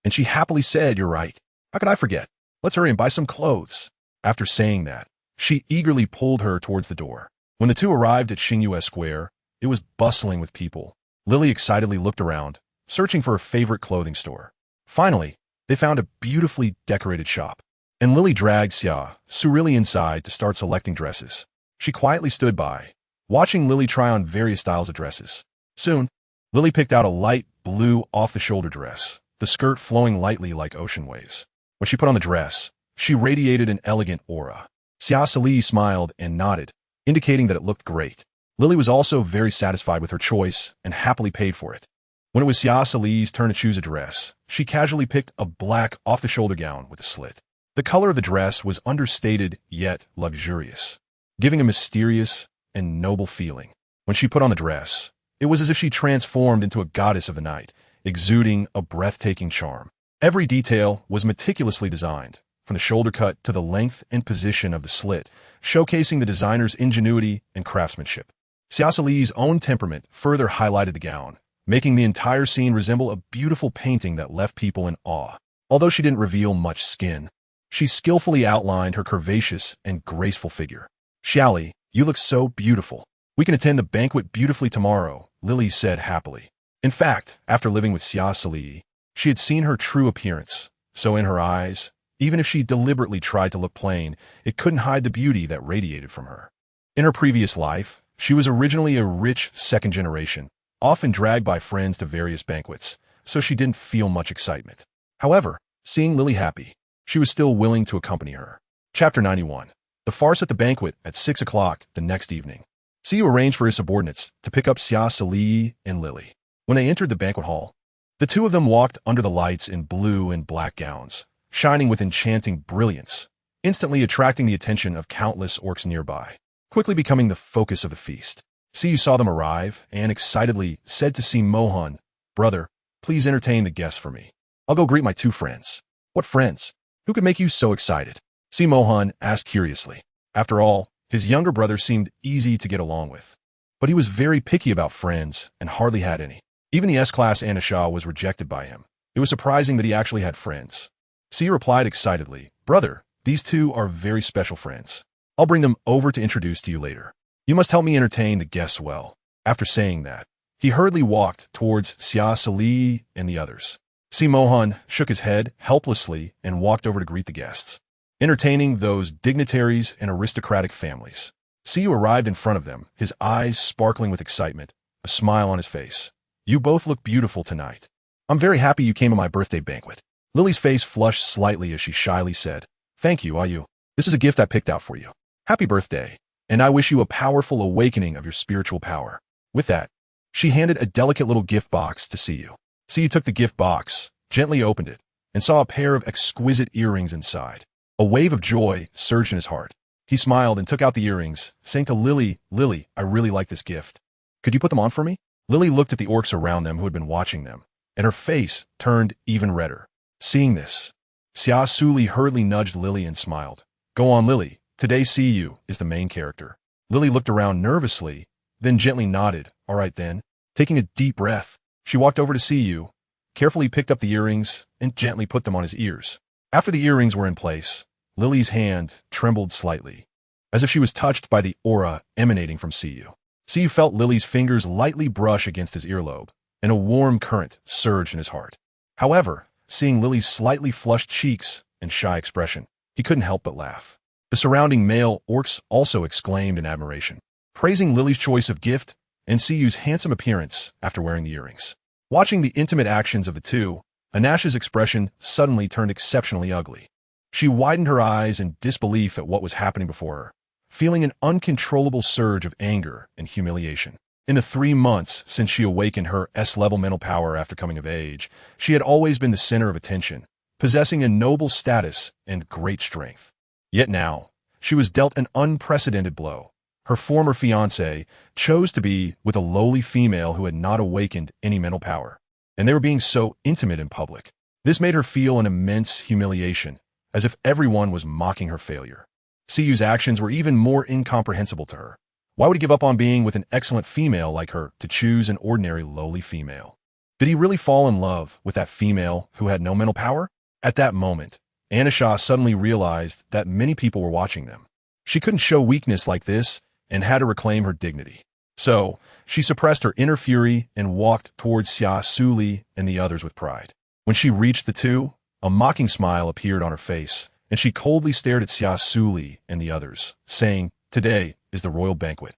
and she happily said, you're right. How could I forget? Let's hurry and buy some clothes. After saying that, she eagerly pulled her towards the door. When the 2 arrived at Xingyue Square, it was bustling with people. Lily excitedly looked around, searching for her favorite clothing store. Finally, they found a beautifully decorated shop, and Lily dragged Xia Suli inside to start selecting dresses. She quietly stood by, watching Lily try on various styles of dresses. Soon, Lily picked out a light blue off-the-shoulder dress, the skirt flowing lightly like ocean waves. When she put on the dress, she radiated an elegant aura. Xia Suli smiled and nodded, indicating that it looked great. Lily was also very satisfied with her choice and happily paid for it. When it was Xia Suli's turn to choose a dress, she casually picked a black off-the-shoulder gown with a slit. The color of the dress was understated yet luxurious, giving a mysterious and noble feeling. When she put on the dress, it was as if she transformed into a goddess of the night, exuding a breathtaking charm. Every detail was meticulously designed, from the shoulder cut to the length and position of the slit, showcasing the designer's ingenuity and craftsmanship. Xia Suli's own temperament further highlighted the gown, making the entire scene resemble a beautiful painting that left people in awe. Although she didn't reveal much skin, she skillfully outlined her curvaceous and graceful figure. Shaoli, you look so beautiful. We can attend the banquet beautifully tomorrow, Lily said happily. In fact, after living with Xia Suli, she had seen her true appearance, so in her eyes, even if she deliberately tried to look plain, it couldn't hide the beauty that radiated from her. In her previous life, she was originally a rich second generation, often dragged by friends to various banquets, so she didn't feel much excitement. However, seeing Lily happy, she was still willing to accompany her. Chapter 91. The farce at the banquet at 6 o'clock the next evening. Siyu arranged for his subordinates to pick up Xia Suli and Lily. When they entered the banquet hall, the 2 of them walked under the lights in blue and black gowns, shining with enchanting brilliance, instantly attracting the attention of countless orcs nearby, quickly becoming the focus of the feast. Siyu saw them arrive and excitedly said to Si Mohan, brother, please entertain the guests for me. I'll go greet my 2 friends. What friends? Who could make you so excited? Si Mohan asked curiously. After all, his younger brother seemed easy to get along with, but he was very picky about friends and hardly had any. Even the S-class Anisha was rejected by him. It was surprising that he actually had friends. Si replied excitedly, brother, these 2 are very special friends. I'll bring them over to introduce to you later. You must help me entertain the guests well. After saying that, he hurriedly walked towards Xia Suli and the others. Si Mohan shook his head helplessly and walked over to greet the guests, entertaining those dignitaries and aristocratic families. Siyu arrived in front of them, his eyes sparkling with excitement, a smile on his face. You both look beautiful tonight. I'm very happy you came to my birthday banquet. Lily's face flushed slightly as she shyly said, thank you, Ayu. This is a gift I picked out for you. Happy birthday, and I wish you a powerful awakening of your spiritual power. With that, she handed a delicate little gift box to Siyu. Siyu took the gift box, gently opened it, and saw a pair of exquisite earrings inside. A wave of joy surged in his heart. He smiled and took out the earrings, saying to Lily, "Lily, I really like this gift. Could you put them on for me?" Lily looked at the orcs around them who had been watching them, and her face turned even redder. Seeing this, Xia Suli hurriedly nudged Lily and smiled. "Go on, Lily. Today Siyu is the main character." Lily looked around nervously, then gently nodded. "All right then." Taking a deep breath, she walked over to Siyu, carefully picked up the earrings, and gently put them on his ears. After the earrings were in place, Lily's hand trembled slightly, as if she was touched by the aura emanating from Siyu. Siyu felt Lily's fingers lightly brush against his earlobe, and a warm current surged in his heart. However, seeing Lily's slightly flushed cheeks and shy expression, he couldn't help but laugh. The surrounding male orcs also exclaimed in admiration, praising Lily's choice of gift and Siyu's handsome appearance after wearing the earrings. Watching the intimate actions of the two, Anasha's expression suddenly turned exceptionally ugly. She widened her eyes in disbelief at what was happening before her, feeling an uncontrollable surge of anger and humiliation. In the 3 months since she awakened her S-level mental power after coming of age, she had always been the center of attention, possessing a noble status and great strength. Yet now, she was dealt an unprecedented blow. Her former fiancé chose to be with a lowly female who had not awakened any mental power, and they were being so intimate in public. This made her feel an immense humiliation, as if everyone was mocking her failure. Siyu's actions were even more incomprehensible to her. Why would he give up on being with an excellent female like her to choose an ordinary lowly female? Did he really fall in love with that female who had no mental power? At that moment, Anasha suddenly realized that many people were watching them. She couldn't show weakness like this and had to reclaim her dignity. So, she suppressed her inner fury and walked towards Xia Suli and the others with pride. When she reached the two, a mocking smile appeared on her face, and she coldly stared at Xia Suli and the others, saying, "Today is the royal banquet.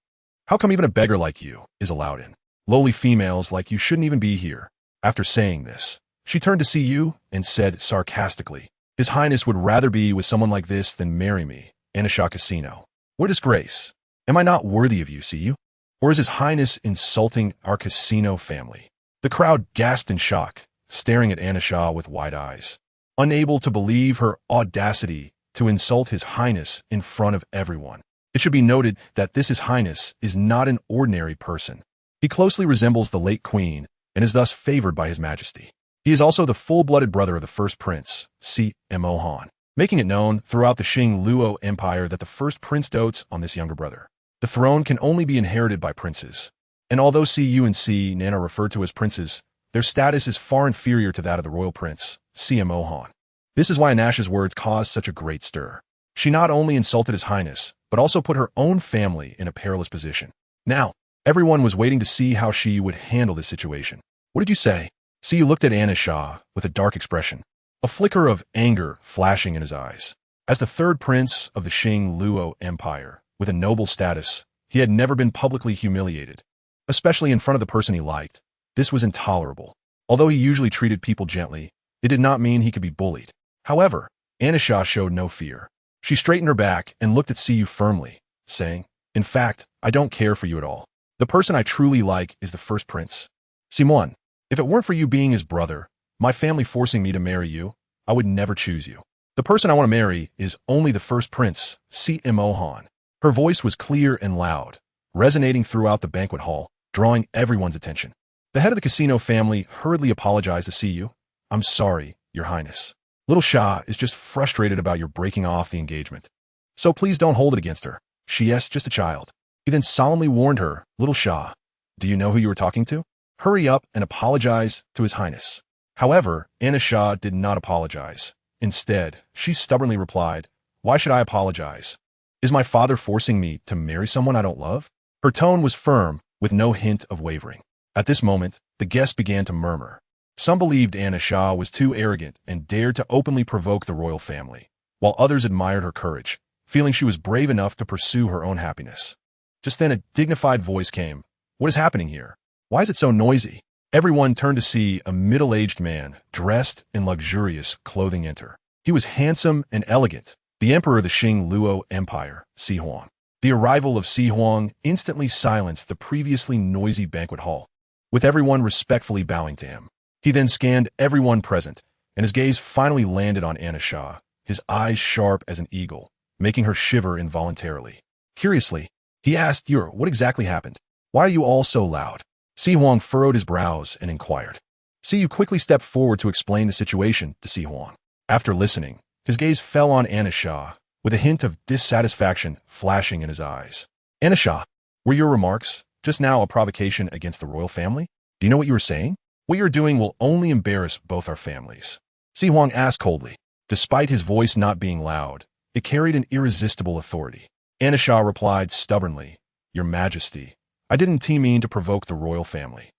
How come even a beggar like you is allowed in? Lowly females like you shouldn't even be here." After saying this, she turned to Siyu and said sarcastically, "His Highness would rather be with someone like this than marry me, Anasha Casino. What disgrace! Am I not worthy of you, Siyu? Or is His Highness insulting our casino family?" The crowd gasped in shock, staring at Anasha with wide eyes, unable to believe her audacity to insult His Highness in front of everyone. It should be noted that this His Highness is not an ordinary person. He closely resembles the late queen and is thus favored by His Majesty. He is also the full-blooded brother of the first prince, CMO, making it known throughout the Xing Luo Empire that the first prince dotes on this younger brother. The throne can only be inherited by princes, and although Siyu and Nan are referred to as princes, their status is far inferior to that of the royal prince, CMO. This is why Anasha's words caused such a great stir. She not only insulted His Highness, but also put her own family in a perilous position. Now, everyone was waiting to see how she would handle this situation. "What did you say?" Siyu looked at Anasha with a dark expression, a flicker of anger flashing in his eyes. As the third prince of the Xing Luo Empire, with a noble status, he had never been publicly humiliated, especially in front of the person he liked. This was intolerable. Although he usually treated people gently, it did not mean he could be bullied. However, Anasha showed no fear. She straightened her back and looked at Siyu firmly, saying, "In fact, I don't care for you at all. The person I truly like is the first prince. Simon, if it weren't for you being his brother, my family forcing me to marry you, I would never choose you. The person I want to marry is only the first prince, CMO." Her voice was clear and loud, resonating throughout the banquet hall, drawing everyone's attention. The head of the casino family hurriedly apologized to Siyu. "I'm sorry, Your Highness. Little Xia is just frustrated about your breaking off the engagement. So please don't hold it against her. She is just a child." He then solemnly warned her, "Little Xia, do you know who you were talking to? Hurry up and apologize to His Highness." However, Anasha did not apologize. Instead, she stubbornly replied, "Why should I apologize? Is my father forcing me to marry someone I don't love?" Her tone was firm, with no hint of wavering. At this moment, the guests began to murmur. Some believed Anasha was too arrogant and dared to openly provoke the royal family, while others admired her courage, feeling she was brave enough to pursue her own happiness. Just then a dignified voice came. "What is happening here? Why is it so noisy?" Everyone turned to see a middle-aged man dressed in luxurious clothing enter. He was handsome and elegant, the emperor of the Xing Luo Empire, Si Huang. The arrival of Si Huang instantly silenced the previously noisy banquet hall, with everyone respectfully bowing to him. He then scanned everyone present, and his gaze finally landed on Anisha, his eyes sharp as an eagle, making her shiver involuntarily. Curiously, he asked, what exactly happened? Why are you all so loud? Si Huang furrowed his brows and inquired. Siyu quickly stepped forward to explain the situation to Si Huang. After listening, his gaze fell on Anisha, with a hint of dissatisfaction flashing in his eyes. Anisha, were your remarks just now a provocation against the royal family? Do you know what you were saying? What you're doing will only embarrass both our families. Si Huang asked coldly. Despite his voice not being loud, it carried an irresistible authority. Anisha replied stubbornly, Your Majesty, I didn't mean to provoke the royal family.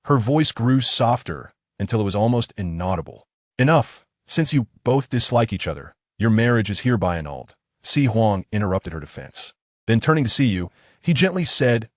Her voice grew softer until it was almost inaudible. Enough, since you both dislike each other. Your marriage is hereby annulled. Si Huang interrupted her defense. Then turning to Siyu, he gently said,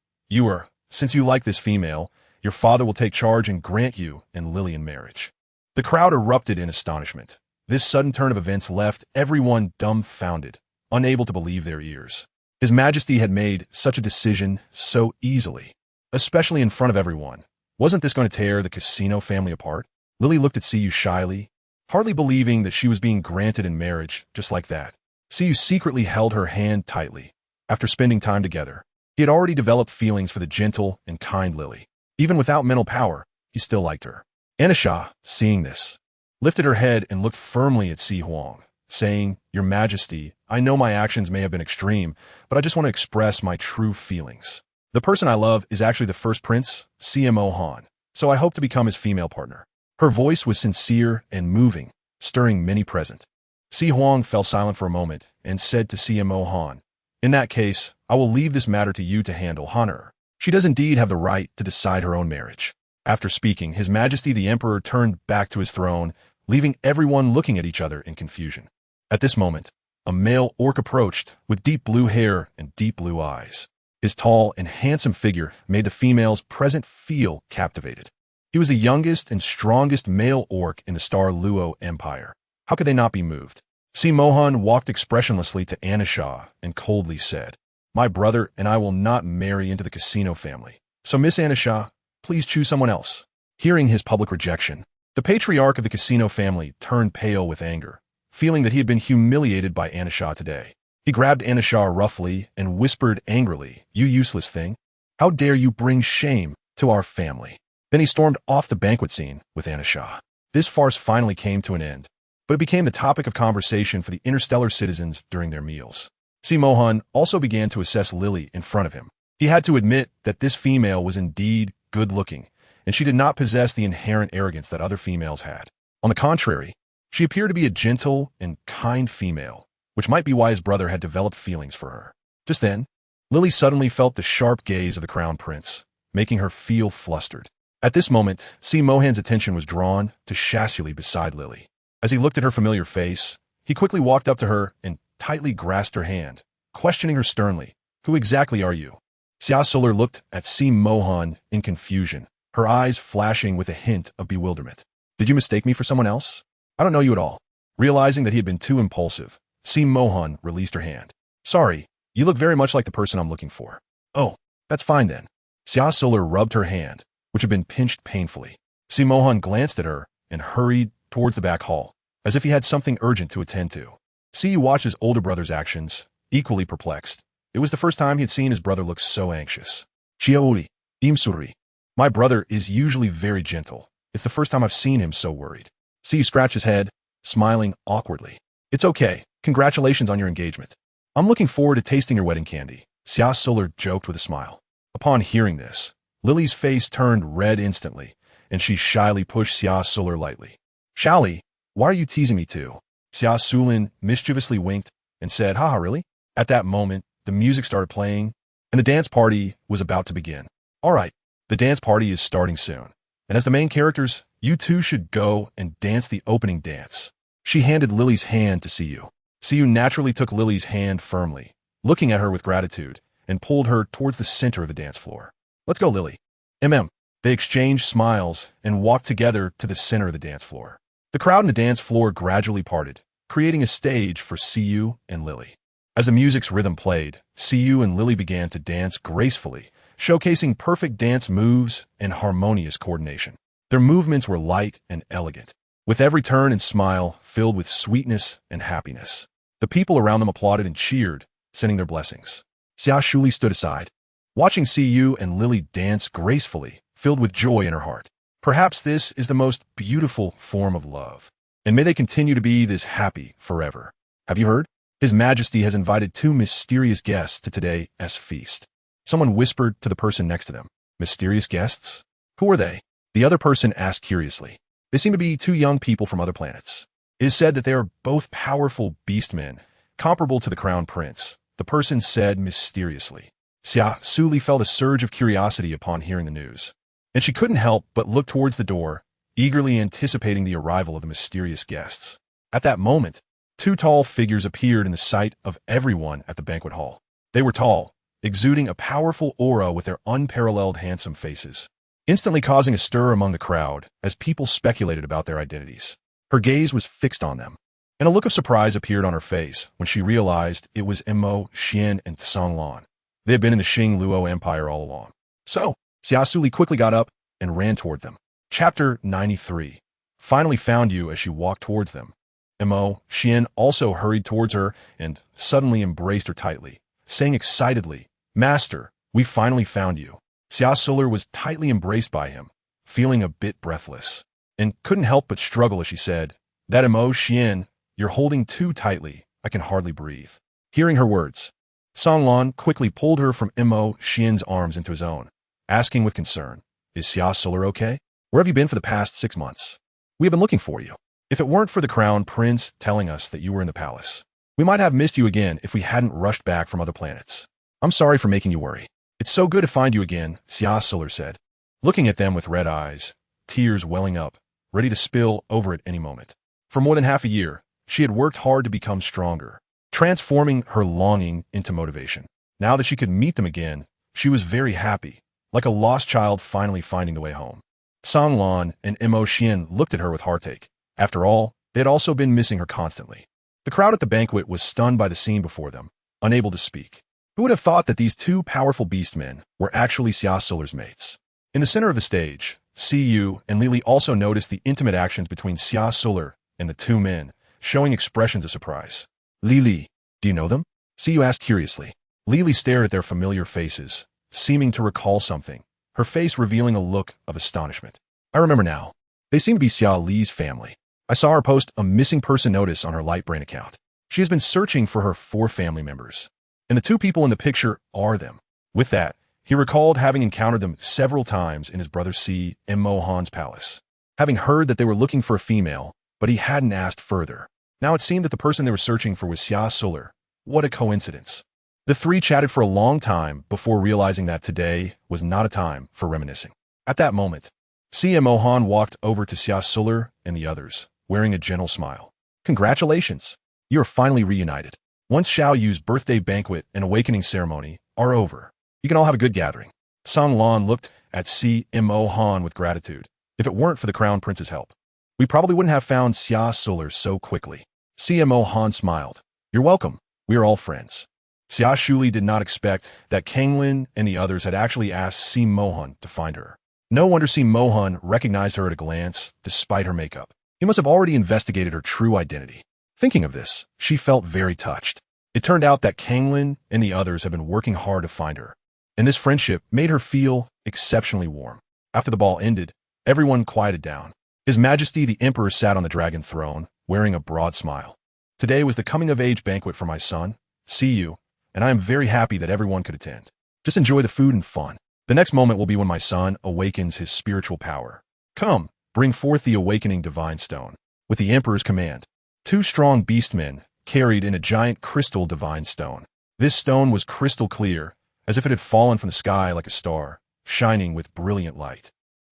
Since you like this female, your father will take charge and grant you and Lily in marriage. The crowd erupted in astonishment. This sudden turn of events left everyone dumbfounded, unable to believe their ears. His Majesty had made such a decision so easily, especially in front of everyone. Wasn't this going to tear the casino family apart? Lily looked at Siyu shyly, hardly believing that she was being granted in marriage just like that. Siyu secretly held her hand tightly. After spending time together, he had already developed feelings for the gentle and kind Lily. Even without mental power, he still liked her. Anisha, seeing this, lifted her head and looked firmly at Si Huang, saying, Your Majesty, I know my actions may have been extreme, but I just want to express my true feelings. The person I love is actually the first prince, CMO Han, so I hope to become his female partner. Her voice was sincere and moving, stirring many present. Si Huang fell silent for a moment and said to CMO Han, In that case, I will leave this matter to you to handle, Honor. She does indeed have the right to decide her own marriage. After speaking, His Majesty the Emperor turned back to his throne, leaving everyone looking at each other in confusion. At this moment, a male orc approached with deep blue hair and deep blue eyes. His tall and handsome figure made the females present feel captivated. He was the youngest and strongest male orc in the Star Luo Empire. How could they not be moved? Si Mohan walked expressionlessly to Anisha and coldly said, My brother and I will not marry into the casino family. So Miss Anisha, please choose someone else. Hearing his public rejection, the patriarch of the casino family turned pale with anger, feeling that he had been humiliated by Anisha today. He grabbed Anisha roughly and whispered angrily, You useless thing. How dare you bring shame to our family? Then he stormed off the banquet scene with Anisha. This farce finally came to an end, but it became the topic of conversation for the interstellar citizens during their meals. Si Mohan also began to assess Lily in front of him. He had to admit that this female was indeed good-looking, and she did not possess the inherent arrogance that other females had. On the contrary, she appeared to be a gentle and kind female, which might be why his brother had developed feelings for her. Just then, Lily suddenly felt the sharp gaze of the crown prince, making her feel flustered. At this moment, Si Mohan's attention was drawn to Xia Suli beside Lily. As he looked at her familiar face, he quickly walked up to her and tightly grasped her hand, questioning her sternly, Who exactly are you? Xia Suli looked at Si Mohan in confusion, her eyes flashing with a hint of bewilderment. Did you mistake me for someone else? I don't know you at all. Realizing that he had been too impulsive, Si Mohan released her hand. Sorry, you look very much like the person I'm looking for. Oh, that's fine then. Xia Suli rubbed her hand, which had been pinched painfully. Si Mohan glanced at her and hurried towards the back hall, as if he had something urgent to attend to. Si watched his older brother's actions, equally perplexed. It was the first time he had seen his brother look so anxious. Xia Suli, Suri. My brother is usually very gentle. It's the first time I've seen him so worried. Si scratched his head, smiling awkwardly. It's okay. Congratulations on your engagement. I'm looking forward to tasting your wedding candy. Xia Suli joked with a smile. Upon hearing this, Lily's face turned red instantly, and she shyly pushed Xia Suli lightly. Shally, why are you teasing me too? Xia Suli mischievously winked and said, Haha, really? At that moment, the music started playing, and the dance party was about to begin. All right, the dance party is starting soon, and as the main characters, you two should go and dance the opening dance. She handed Lily's hand to Siyu. Siyu naturally took Lily's hand firmly, looking at her with gratitude, and pulled her towards the center of the dance floor. Let's go, Lily. They exchanged smiles and walked together to the center of the dance floor. The crowd on the dance floor gradually parted, creating a stage for Siyu and Lily. As the music's rhythm played, Siyu and Lily began to dance gracefully, showcasing perfect dance moves and harmonious coordination. Their movements were light and elegant, with every turn and smile filled with sweetness and happiness. The people around them applauded and cheered, sending their blessings. Xia Suli stood aside, watching Siyu and Lily dance gracefully, filled with joy in her heart. Perhaps this is the most beautiful form of love, and may they continue to be this happy forever. Have you heard? His Majesty has invited 2 mysterious guests to today's feast. Someone whispered to the person next to them. Mysterious guests? Who are they? The other person asked curiously. They seem to be 2 young people from other planets. It is said that they are both powerful beastmen, comparable to the Crown Prince, the person said mysteriously. Xia Suli felt a surge of curiosity upon hearing the news, and she couldn't help but look towards the door, eagerly anticipating the arrival of the mysterious guests. At that moment, 2 tall figures appeared in the sight of everyone at the banquet hall. They were tall, exuding a powerful aura with their unparalleled handsome faces, instantly causing a stir among the crowd as people speculated about their identities. Her gaze was fixed on them, and a look of surprise appeared on her face when she realized it was Mo, Xian, and Songlan. They had been in the Xing Luo Empire all along. So, Xia Suli quickly got up and ran toward them. Chapter 93. Finally found you as she walked towards them. Mo, Xian also hurried towards her and suddenly embraced her tightly, saying excitedly, Master, we finally found you. Xia Suli was tightly embraced by him, feeling a bit breathless, and couldn't help but struggle as she said, That Mo, Xian, you're holding too tightly, I can hardly breathe. Hearing her words, Songlan quickly pulled her from Mo, Xian's arms into his own, asking with concern, Is Xia Suli okay? Where have you been for the past 6 months? We have been looking for you. If it weren't for the Crown Prince telling us that you were in the palace, we might have missed you again if we hadn't rushed back from other planets. I'm sorry for making you worry. It's so good to find you again, Xia Suli said, looking at them with red eyes, tears welling up, ready to spill over at any moment. For more than half a year, she had worked hard to become stronger, transforming her longing into motivation. Now that she could meet them again, she was very happy, like a lost child finally finding the way home. Songlan and Mo Xian looked at her with heartache. After all, they had also been missing her constantly. The crowd at the banquet was stunned by the scene before them, unable to speak. Who would have thought that these 2 powerful beastmen were actually Xia Suli's mates? In the center of the stage, Siyu and Lily also noticed the intimate actions between Xia Suli and the 2 men, showing expressions of surprise. Lily, do you know them? Siyu asked curiously. Lily stared at their familiar faces, seeming to recall something, her face revealing a look of astonishment. I remember now. They seem to be Xia Li's family. I saw her post a missing person notice on her Lightbrain account. She has been searching for her 4 family members, and the 2 people in the picture are them. With that, he recalled having encountered them several times in his brother Si and Mohan's palace, having heard that they were looking for a female, but he hadn't asked further. Now it seemed that the person they were searching for was Xia Suli. What a coincidence. The 3 chatted for a long time before realizing that today was not a time for reminiscing. At that moment, Si and Mohan walked over to Xia Suli and the others, wearing a gentle smile. Congratulations! You are finally reunited. Once Xiao Yu's birthday banquet and awakening ceremony are over, you can all have a good gathering. Songlan looked at Si and Mohan with gratitude. If it weren't for the Crown Prince's help, we probably wouldn't have found Xia Suli so quickly. Si and Mohan smiled. You're welcome. We are all friends. Xia Suli did not expect that Kanglin and the others had actually asked Si Mohan to find her. No wonder Si Mohan recognized her at a glance, despite her makeup. He must have already investigated her true identity. Thinking of this, she felt very touched. It turned out that Kanglin and the others had been working hard to find her, and this friendship made her feel exceptionally warm. After the ball ended, everyone quieted down. His Majesty the Emperor sat on the dragon throne, wearing a broad smile. Today was the coming-of-age banquet for my son, Siyu, and I am very happy that everyone could attend. Just enjoy the food and fun. The next moment will be when my son awakens his spiritual power. Come, bring forth the awakening divine stone. With the Emperor's command, 2 strong beastmen carried in a giant crystal divine stone. This stone was crystal clear, as if it had fallen from the sky like a star, shining with brilliant light.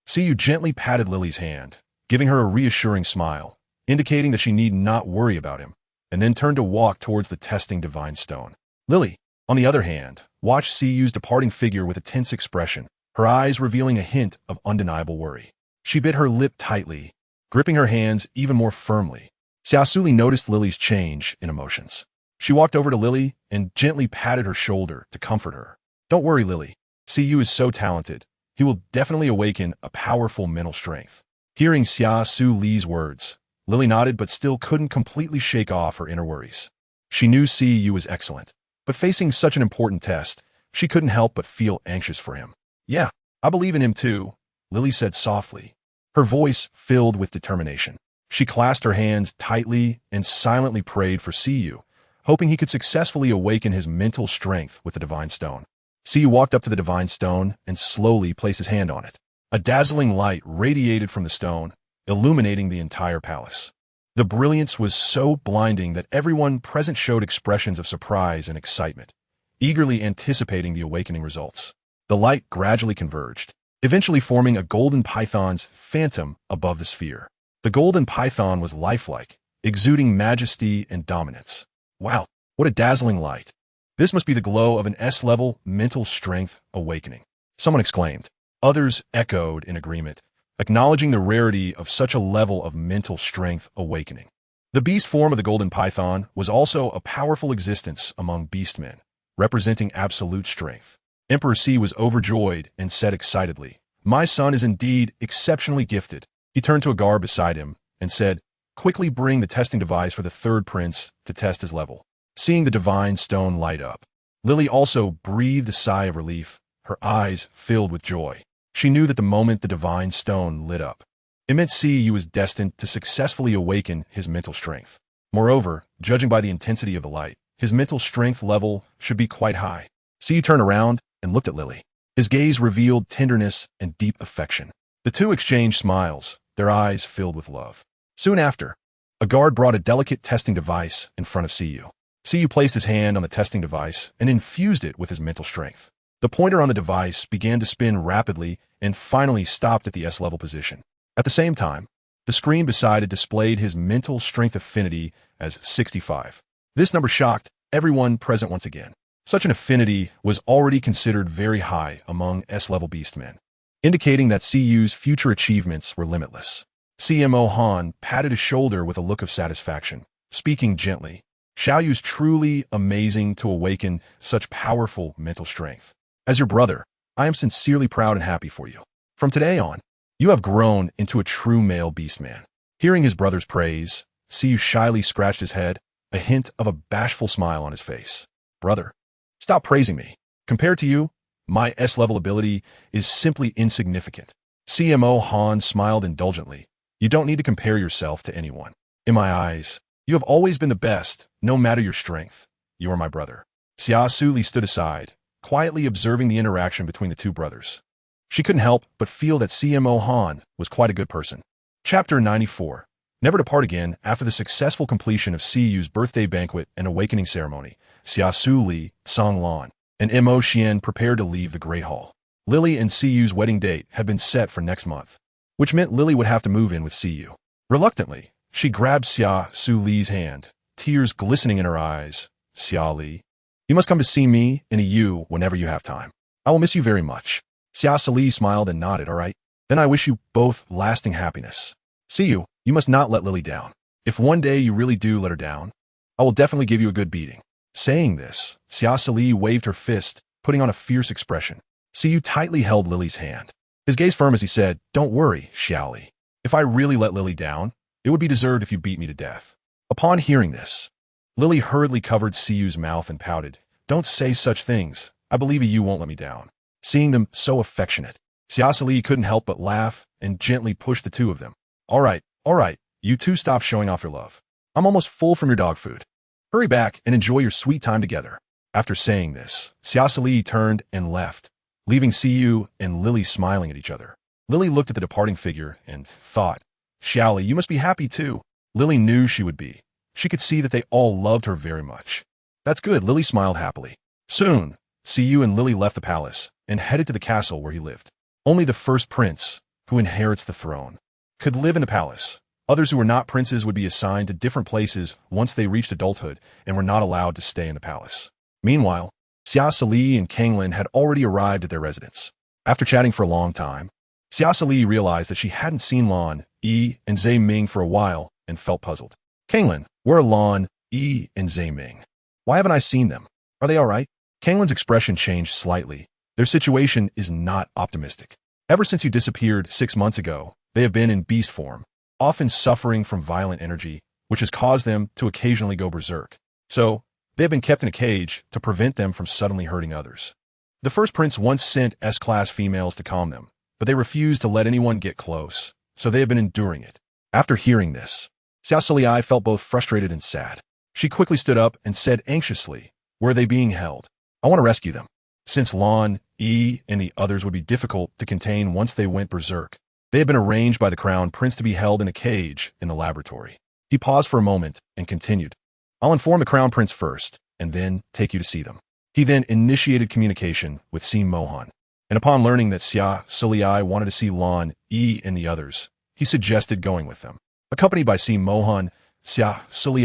Siyu gently patted Lily's hand, giving her a reassuring smile, indicating that she need not worry about him, and then turned to walk towards the testing divine stone. Lily, on the other hand, watched Siyu's departing figure with a tense expression, her eyes revealing a hint of undeniable worry. She bit her lip tightly, gripping her hands even more firmly. Xia Suli noticed Lily's change in emotions. She walked over to Lily and gently patted her shoulder to comfort her. Don't worry, Lily. Siyu is so talented. He will definitely awaken a powerful mental strength. Hearing Xia Suli's words, Lily nodded but still couldn't completely shake off her inner worries. She knew Siyu was excellent, but facing such an important test, she couldn't help but feel anxious for him. Yeah, I believe in him too, Lily said softly, her voice filled with determination. She clasped her hands tightly and silently prayed for Siyu, hoping he could successfully awaken his mental strength with the divine stone. Siyu walked up to the divine stone and slowly placed his hand on it. A dazzling light radiated from the stone, illuminating the entire palace. The brilliance was so blinding that everyone present showed expressions of surprise and excitement, eagerly anticipating the awakening results. The light gradually converged, eventually forming a golden python's phantom above the sphere. The golden python was lifelike, exuding majesty and dominance. Wow, what a dazzling light. This must be the glow of an S-level mental strength awakening, someone exclaimed. Others echoed in agreement, acknowledging the rarity of such a level of mental strength awakening. The beast form of the golden python was also a powerful existence among beastmen, representing absolute strength. Emperor C was overjoyed and said excitedly, "My son is indeed exceptionally gifted." He turned to a guard beside him and said, "Quickly bring the testing device for the third prince to test his level." Seeing the divine stone light up, Lily also breathed a sigh of relief, her eyes filled with joy. She knew that the moment the divine stone lit up, it meant Siyu was destined to successfully awaken his mental strength. Moreover, judging by the intensity of the light, his mental strength level should be quite high. Siyu turned around and looked at Lily. His gaze revealed tenderness and deep affection. The two exchanged smiles, their eyes filled with love. Soon after, a guard brought a delicate testing device in front of Siyu. Siyu placed his hand on the testing device and infused it with his mental strength. The pointer on the device began to spin rapidly and finally stopped at the S-level position. At the same time, the screen beside it displayed his mental strength affinity as 65. This number shocked everyone present once again. Such an affinity was already considered very high among S-level beastmen, indicating that Siyu's future achievements were limitless. CMO Han patted his shoulder with a look of satisfaction, speaking gently. Xiaoyu's truly amazing to awaken such powerful mental strength. As your brother, I am sincerely proud and happy for you. From today on, you have grown into a true male beastman. Hearing his brother's praise, Siyu shyly scratched his head, a hint of a bashful smile on his face. Brother, stop praising me. Compared to you, my S-level ability is simply insignificant. CMO Han smiled indulgently. You don't need to compare yourself to anyone. In my eyes, you have always been the best, no matter your strength. You are my brother. Xia Suli stood aside, quietly observing the interaction between the two brothers. She couldn't help but feel that CMO Han was quite a good person. Chapter 94. Never to part again. After the successful completion of Siyu's birthday banquet and awakening ceremony, Xia Suli, Song Lan, and Mo Xian prepared to leave the Great Hall. Lily and Siyu's wedding date had been set for next month, which meant Lily would have to move in with Siyu. Reluctantly, she grabbed Xia Suli's hand, tears glistening in her eyes. Xia Li, you must come to see me and you whenever you have time. I will miss you very much. Xia Suli smiled and nodded. All right. Then I wish you both lasting happiness. Siyu, you must not let Lily down. If one day you really do let her down, I will definitely give you a good beating. Saying this, Xia Suli waved her fist, putting on a fierce expression. Siyu tightly held Lily's hand. His gaze firm as he said, "Don't worry, Xiaoli. If I really let Lily down, it would be deserved if you beat me to death." Upon hearing this, Lily hurriedly covered Siyu's mouth and pouted. "Don't say such things. I believe you won't let me down." Seeing them so affectionate, Xia Suli couldn't help but laugh and gently pushed the two of them. All right, you two stop showing off your love. I'm almost full from your dog food. Hurry back and enjoy your sweet time together." After saying this, Xia Suli turned and left, leaving Siyu and Lily smiling at each other. Lily looked at the departing figure and thought, "Xiaoli, you must be happy too." Lily knew she would be. She could see that they all loved her very much. "That's good," Lily smiled happily. Soon, Siyu and Lily left the palace and headed to the castle where he lived. Only the first prince, who inherits the throne, could live in the palace. Others who were not princes would be assigned to different places once they reached adulthood and were not allowed to stay in the palace. Meanwhile, Xia Suli and Kanglin had already arrived at their residence. After chatting for a long time, Xia Suli realized that she hadn't seen Lan, Yi, and Zhe Ming for a while and felt puzzled. "Kanglin, where are Lan, Yi, and Zhe Ming? Why haven't I seen them? Are they all right?" Kanglin's expression changed slightly. "Their situation is not optimistic. Ever since you disappeared 6 months ago, They have been in beast form, often suffering from violent energy, which has caused them to occasionally go berserk. So, they have been kept in a cage to prevent them from suddenly hurting others. The first prince once sent S-class females to calm them, but they refused to let anyone get close, so they have been enduring it. After hearing this, Xia Suli felt both frustrated and sad. She quickly stood up and said anxiously, "Where are they being held? I want to rescue them." Since Lan, Yi, and the others would be difficult to contain once they went berserk, they had been arranged by the crown prince to be held in a cage in the laboratory. He paused for a moment and continued, "I'll inform the crown prince first, and then take you to see them." He then initiated communication with Si Mohan, and upon learning that Xia Suli wanted to see Lan, Yi, and the others, he suggested going with them. Accompanied by Si Mohan, Xia Suli,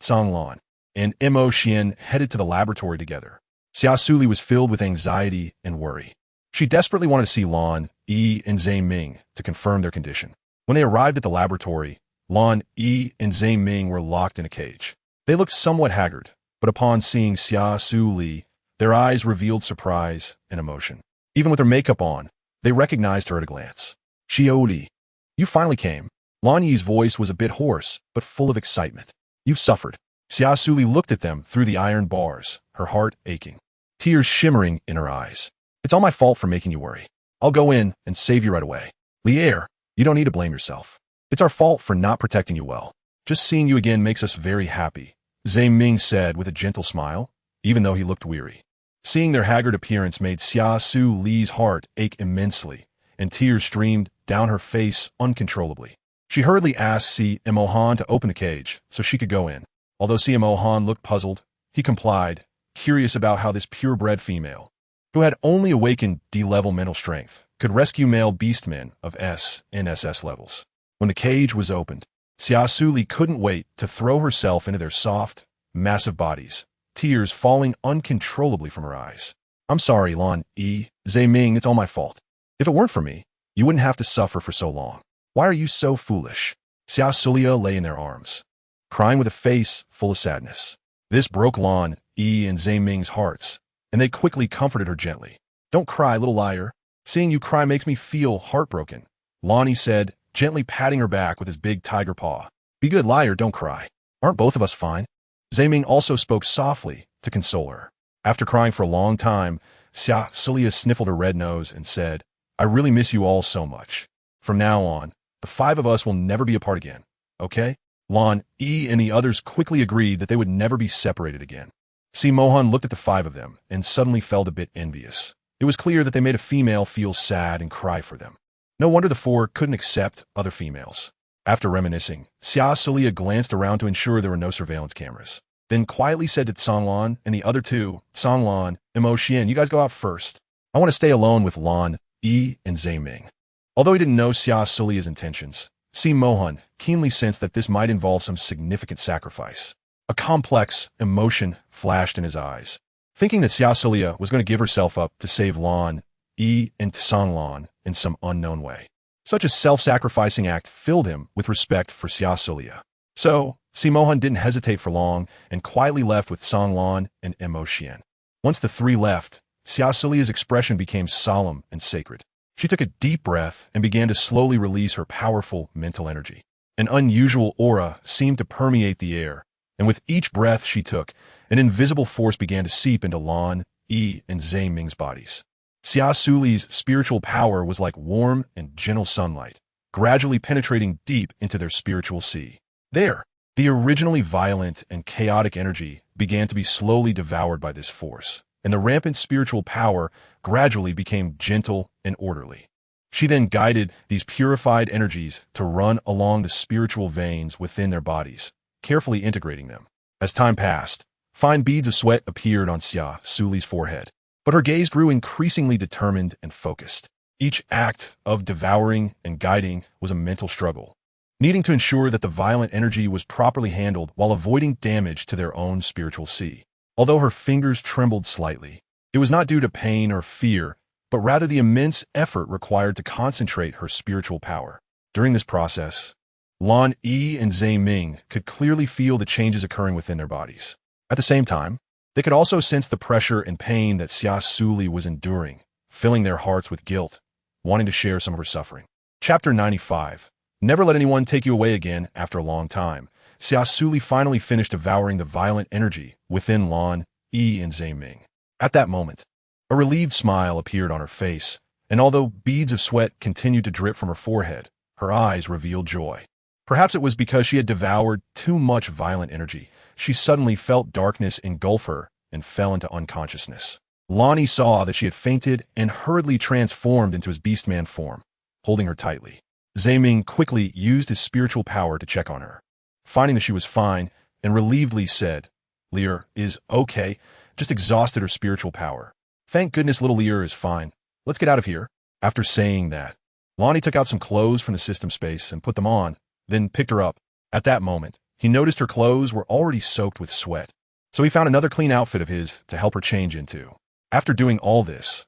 Zhang Lan, and Mo Xian headed to the laboratory together. Xia Suli was filled with anxiety and worry. She desperately wanted to see Lan, Yi, and Zhe Ming to confirm their condition. When they arrived at the laboratory, Lan, Yi, and Zhe Ming were locked in a cage. They looked somewhat haggard, but upon seeing Xia Suli, their eyes revealed surprise and emotion. Even with her makeup on, they recognized her at a glance. "Xia Suli, you finally came." Lan Yi's voice was a bit hoarse, but full of excitement. "You've suffered." Xia Suli looked at them through the iron bars, her heart aching, tears shimmering in her eyes. "It's all my fault for making you worry. I'll go in and save you right away." "Lier, you don't need to blame yourself. It's our fault for not protecting you well. Just seeing you again makes us very happy," Zhe Ming said with a gentle smile, even though he looked weary. Seeing their haggard appearance made Xia Suli's heart ache immensely, and tears streamed down her face uncontrollably. She hurriedly asked Si Mohan to open the cage so she could go in. Although Si Mohan looked puzzled, he complied, curious about how this purebred female, who had only awakened D-level mental strength, could rescue male beastmen of S and SS levels. When the cage was opened, Xia Suli couldn't wait to throw herself into their soft, massive bodies, tears falling uncontrollably from her eyes. "I'm sorry, Lan Yi, Zhe Ming, it's all my fault. If it weren't for me, you wouldn't have to suffer for so long. Why are you so foolish?" Xia Suli lay in their arms, crying with a face full of sadness. This broke Lan Yi and Zhe Ming's hearts, and they quickly comforted her gently. "Don't cry, little liar. Seeing you cry makes me feel heartbroken," Lan Yi said, gently patting her back with his big tiger paw. "Be good, liar, don't cry. Aren't both of us fine?" Zhe Ming also spoke softly to console her. After crying for a long time, Xia Suli sniffled her red nose and said, "I really miss you all so much. From now on, the five of us will never be apart again, okay?" Lan Yi and the others quickly agreed that they would never be separated again. Si Mohan looked at the five of them and suddenly felt a bit envious. It was clear that they made a female feel sad and cry for them. No wonder the four couldn't accept other females. After reminiscing, Xia Suli glanced around to ensure there were no surveillance cameras, then quietly said to Zhang and the other two, "Zhang Lan and Mo Xian, you guys go out first. I want to stay alone with Lan Yi and Zhe Ming." Although he didn't know Xia Suli's intentions, Si Mohan keenly sensed that this might involve some significant sacrifice. A complex emotion flashed in his eyes, thinking that Xia Suli was going to give herself up to save Lan Yi and Zhang Lan in some unknown way. Such a self-sacrificing act filled him with respect for Xia Suli. So, Si Mohan didn't hesitate for long and quietly left with Zhang Lan and Mo Xian. Once the three left, Xia Suli's expression became solemn and sacred. She took a deep breath and began to slowly release her powerful mental energy. An unusual aura seemed to permeate the air, and with each breath she took, an invisible force began to seep into Lan Yi and Zhe Ming's bodies. Xia Suli's spiritual power was like warm and gentle sunlight, gradually penetrating deep into their spiritual sea. There, the originally violent and chaotic energy began to be slowly devoured by this force, and the rampant spiritual power gradually became gentle and orderly. She then guided these purified energies to run along the spiritual veins within their bodies, carefully integrating them. As time passed, fine beads of sweat appeared on Xia Suli's forehead, but her gaze grew increasingly determined and focused. Each act of devouring and guiding was a mental struggle, needing to ensure that the violent energy was properly handled while avoiding damage to their own spiritual sea. Although her fingers trembled slightly, it was not due to pain or fear, but rather the immense effort required to concentrate her spiritual power. During this process, Lan Yi and Zhe Ming could clearly feel the changes occurring within their bodies. At the same time, they could also sense the pressure and pain that Xia Suli was enduring, filling their hearts with guilt, wanting to share some of her suffering. Chapter 95. Never let anyone take you away again after a long time. Xia Suli finally finished devouring the violent energy within Lan, Yi, and Ming. At that moment, a relieved smile appeared on her face, and although beads of sweat continued to drip from her forehead, her eyes revealed joy. Perhaps it was because she had devoured too much violent energy. She suddenly felt darkness engulf her and fell into unconsciousness. Lonnie saw that she had fainted and hurriedly transformed into his beastman form, holding her tightly. Ming quickly used his spiritual power to check on her. Finding that she was fine, and relievedly said, "Lear is okay, just exhausted her spiritual power. Thank goodness little Lear is fine. Let's get out of here." After saying that, Lonnie took out some clothes from the system space and put them on, then picked her up. At that moment, he noticed her clothes were already soaked with sweat, so he found another clean outfit of his to help her change into. After doing all this,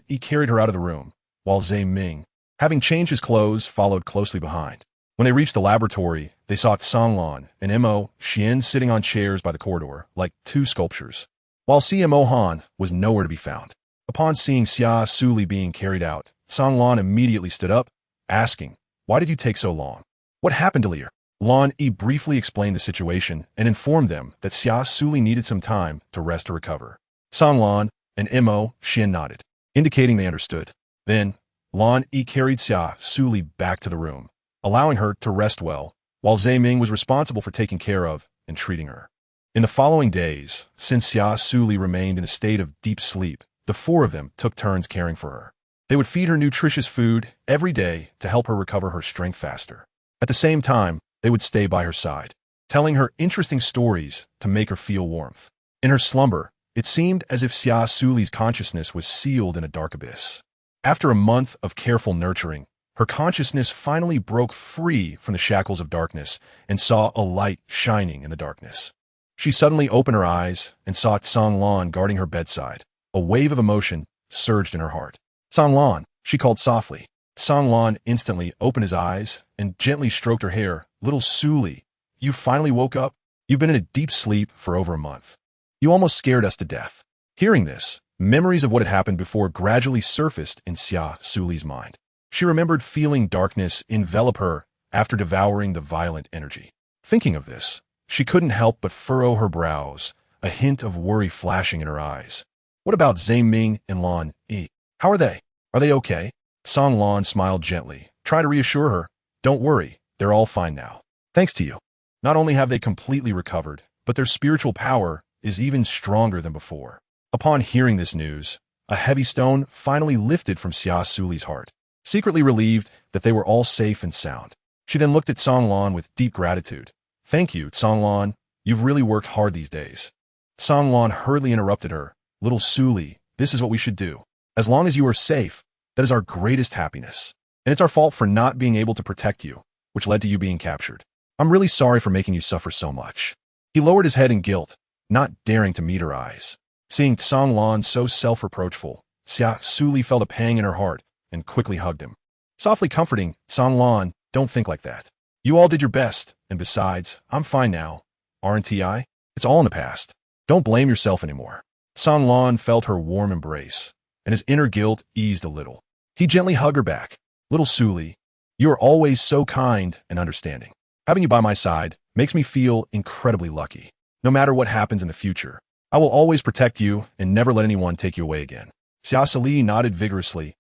He carried her out of the room, while Ming, having changed his clothes, followed closely behind. When they reached the laboratory, they saw Lan and Mo Xian sitting on chairs by the corridor, like two sculptures, while CMO Han was nowhere to be found. Upon seeing Xia Suli being carried out, Lan immediately stood up, asking, "Why did you take so long? What happened to Lear?" Yi briefly explained the situation and informed them that Xia Suli needed some time to rest to recover. Lan and Mo Xian nodded, indicating they understood. Then, Yi carried Xia Suli back to the room, allowing her to rest well, while Ming was responsible for taking care of and treating her. In the following days, since Xia Suli remained in a state of deep sleep, the four of them took turns caring for her. They would feed her nutritious food every day to help her recover her strength faster. At the same time, they would stay by her side, telling her interesting stories to make her feel warmth. In her slumber, it seemed as if Xia Suli's consciousness was sealed in a dark abyss. After a month of careful nurturing, her consciousness finally broke free from the shackles of darkness and saw a light shining in the darkness. She suddenly opened her eyes and saw Lan guarding her bedside. A wave of emotion surged in her heart. "Lan," she called softly. Lan instantly opened his eyes and gently stroked her hair. "Little Suli, you finally woke up? You've been in a deep sleep for over a month. You almost scared us to death." Hearing this, memories of what had happened before gradually surfaced in Xia Suli's mind. She remembered feeling darkness envelop her after devouring the violent energy. Thinking of this, she couldn't help but furrow her brows, a hint of worry flashing in her eyes. "What about Ming and Lan Yi? How are they? Are they okay?" Lan smiled gently, trying to reassure her. "Don't worry, they're all fine now. Thanks to you. Not only have they completely recovered, but their spiritual power is even stronger than before." Upon hearing this news, a heavy stone finally lifted from Xia Suli's heart. Secretly relieved that they were all safe and sound, she then looked at Lan with deep gratitude. "Thank you, Lan. You've really worked hard these days." Lan hurriedly interrupted her. "Little Suli, this is what we should do. As long as you are safe, that is our greatest happiness. And it's our fault for not being able to protect you, which led to you being captured. I'm really sorry for making you suffer so much." He lowered his head in guilt, not daring to meet her eyes. Seeing Lan so self-reproachful, Xia Suli felt a pang in her heart and quickly hugged him. Softly comforting, Lan, "Don't think like that. You all did your best, and besides, I'm fine now. Aren't I? It's all in the past. Don't blame yourself anymore." Lan felt her warm embrace, and his inner guilt eased a little. He gently hugged her back. "Little Suli, you are always so kind and understanding. Having you by my side makes me feel incredibly lucky. No matter what happens in the future, I will always protect you and never let anyone take you away again." Xia Suli nodded vigorously.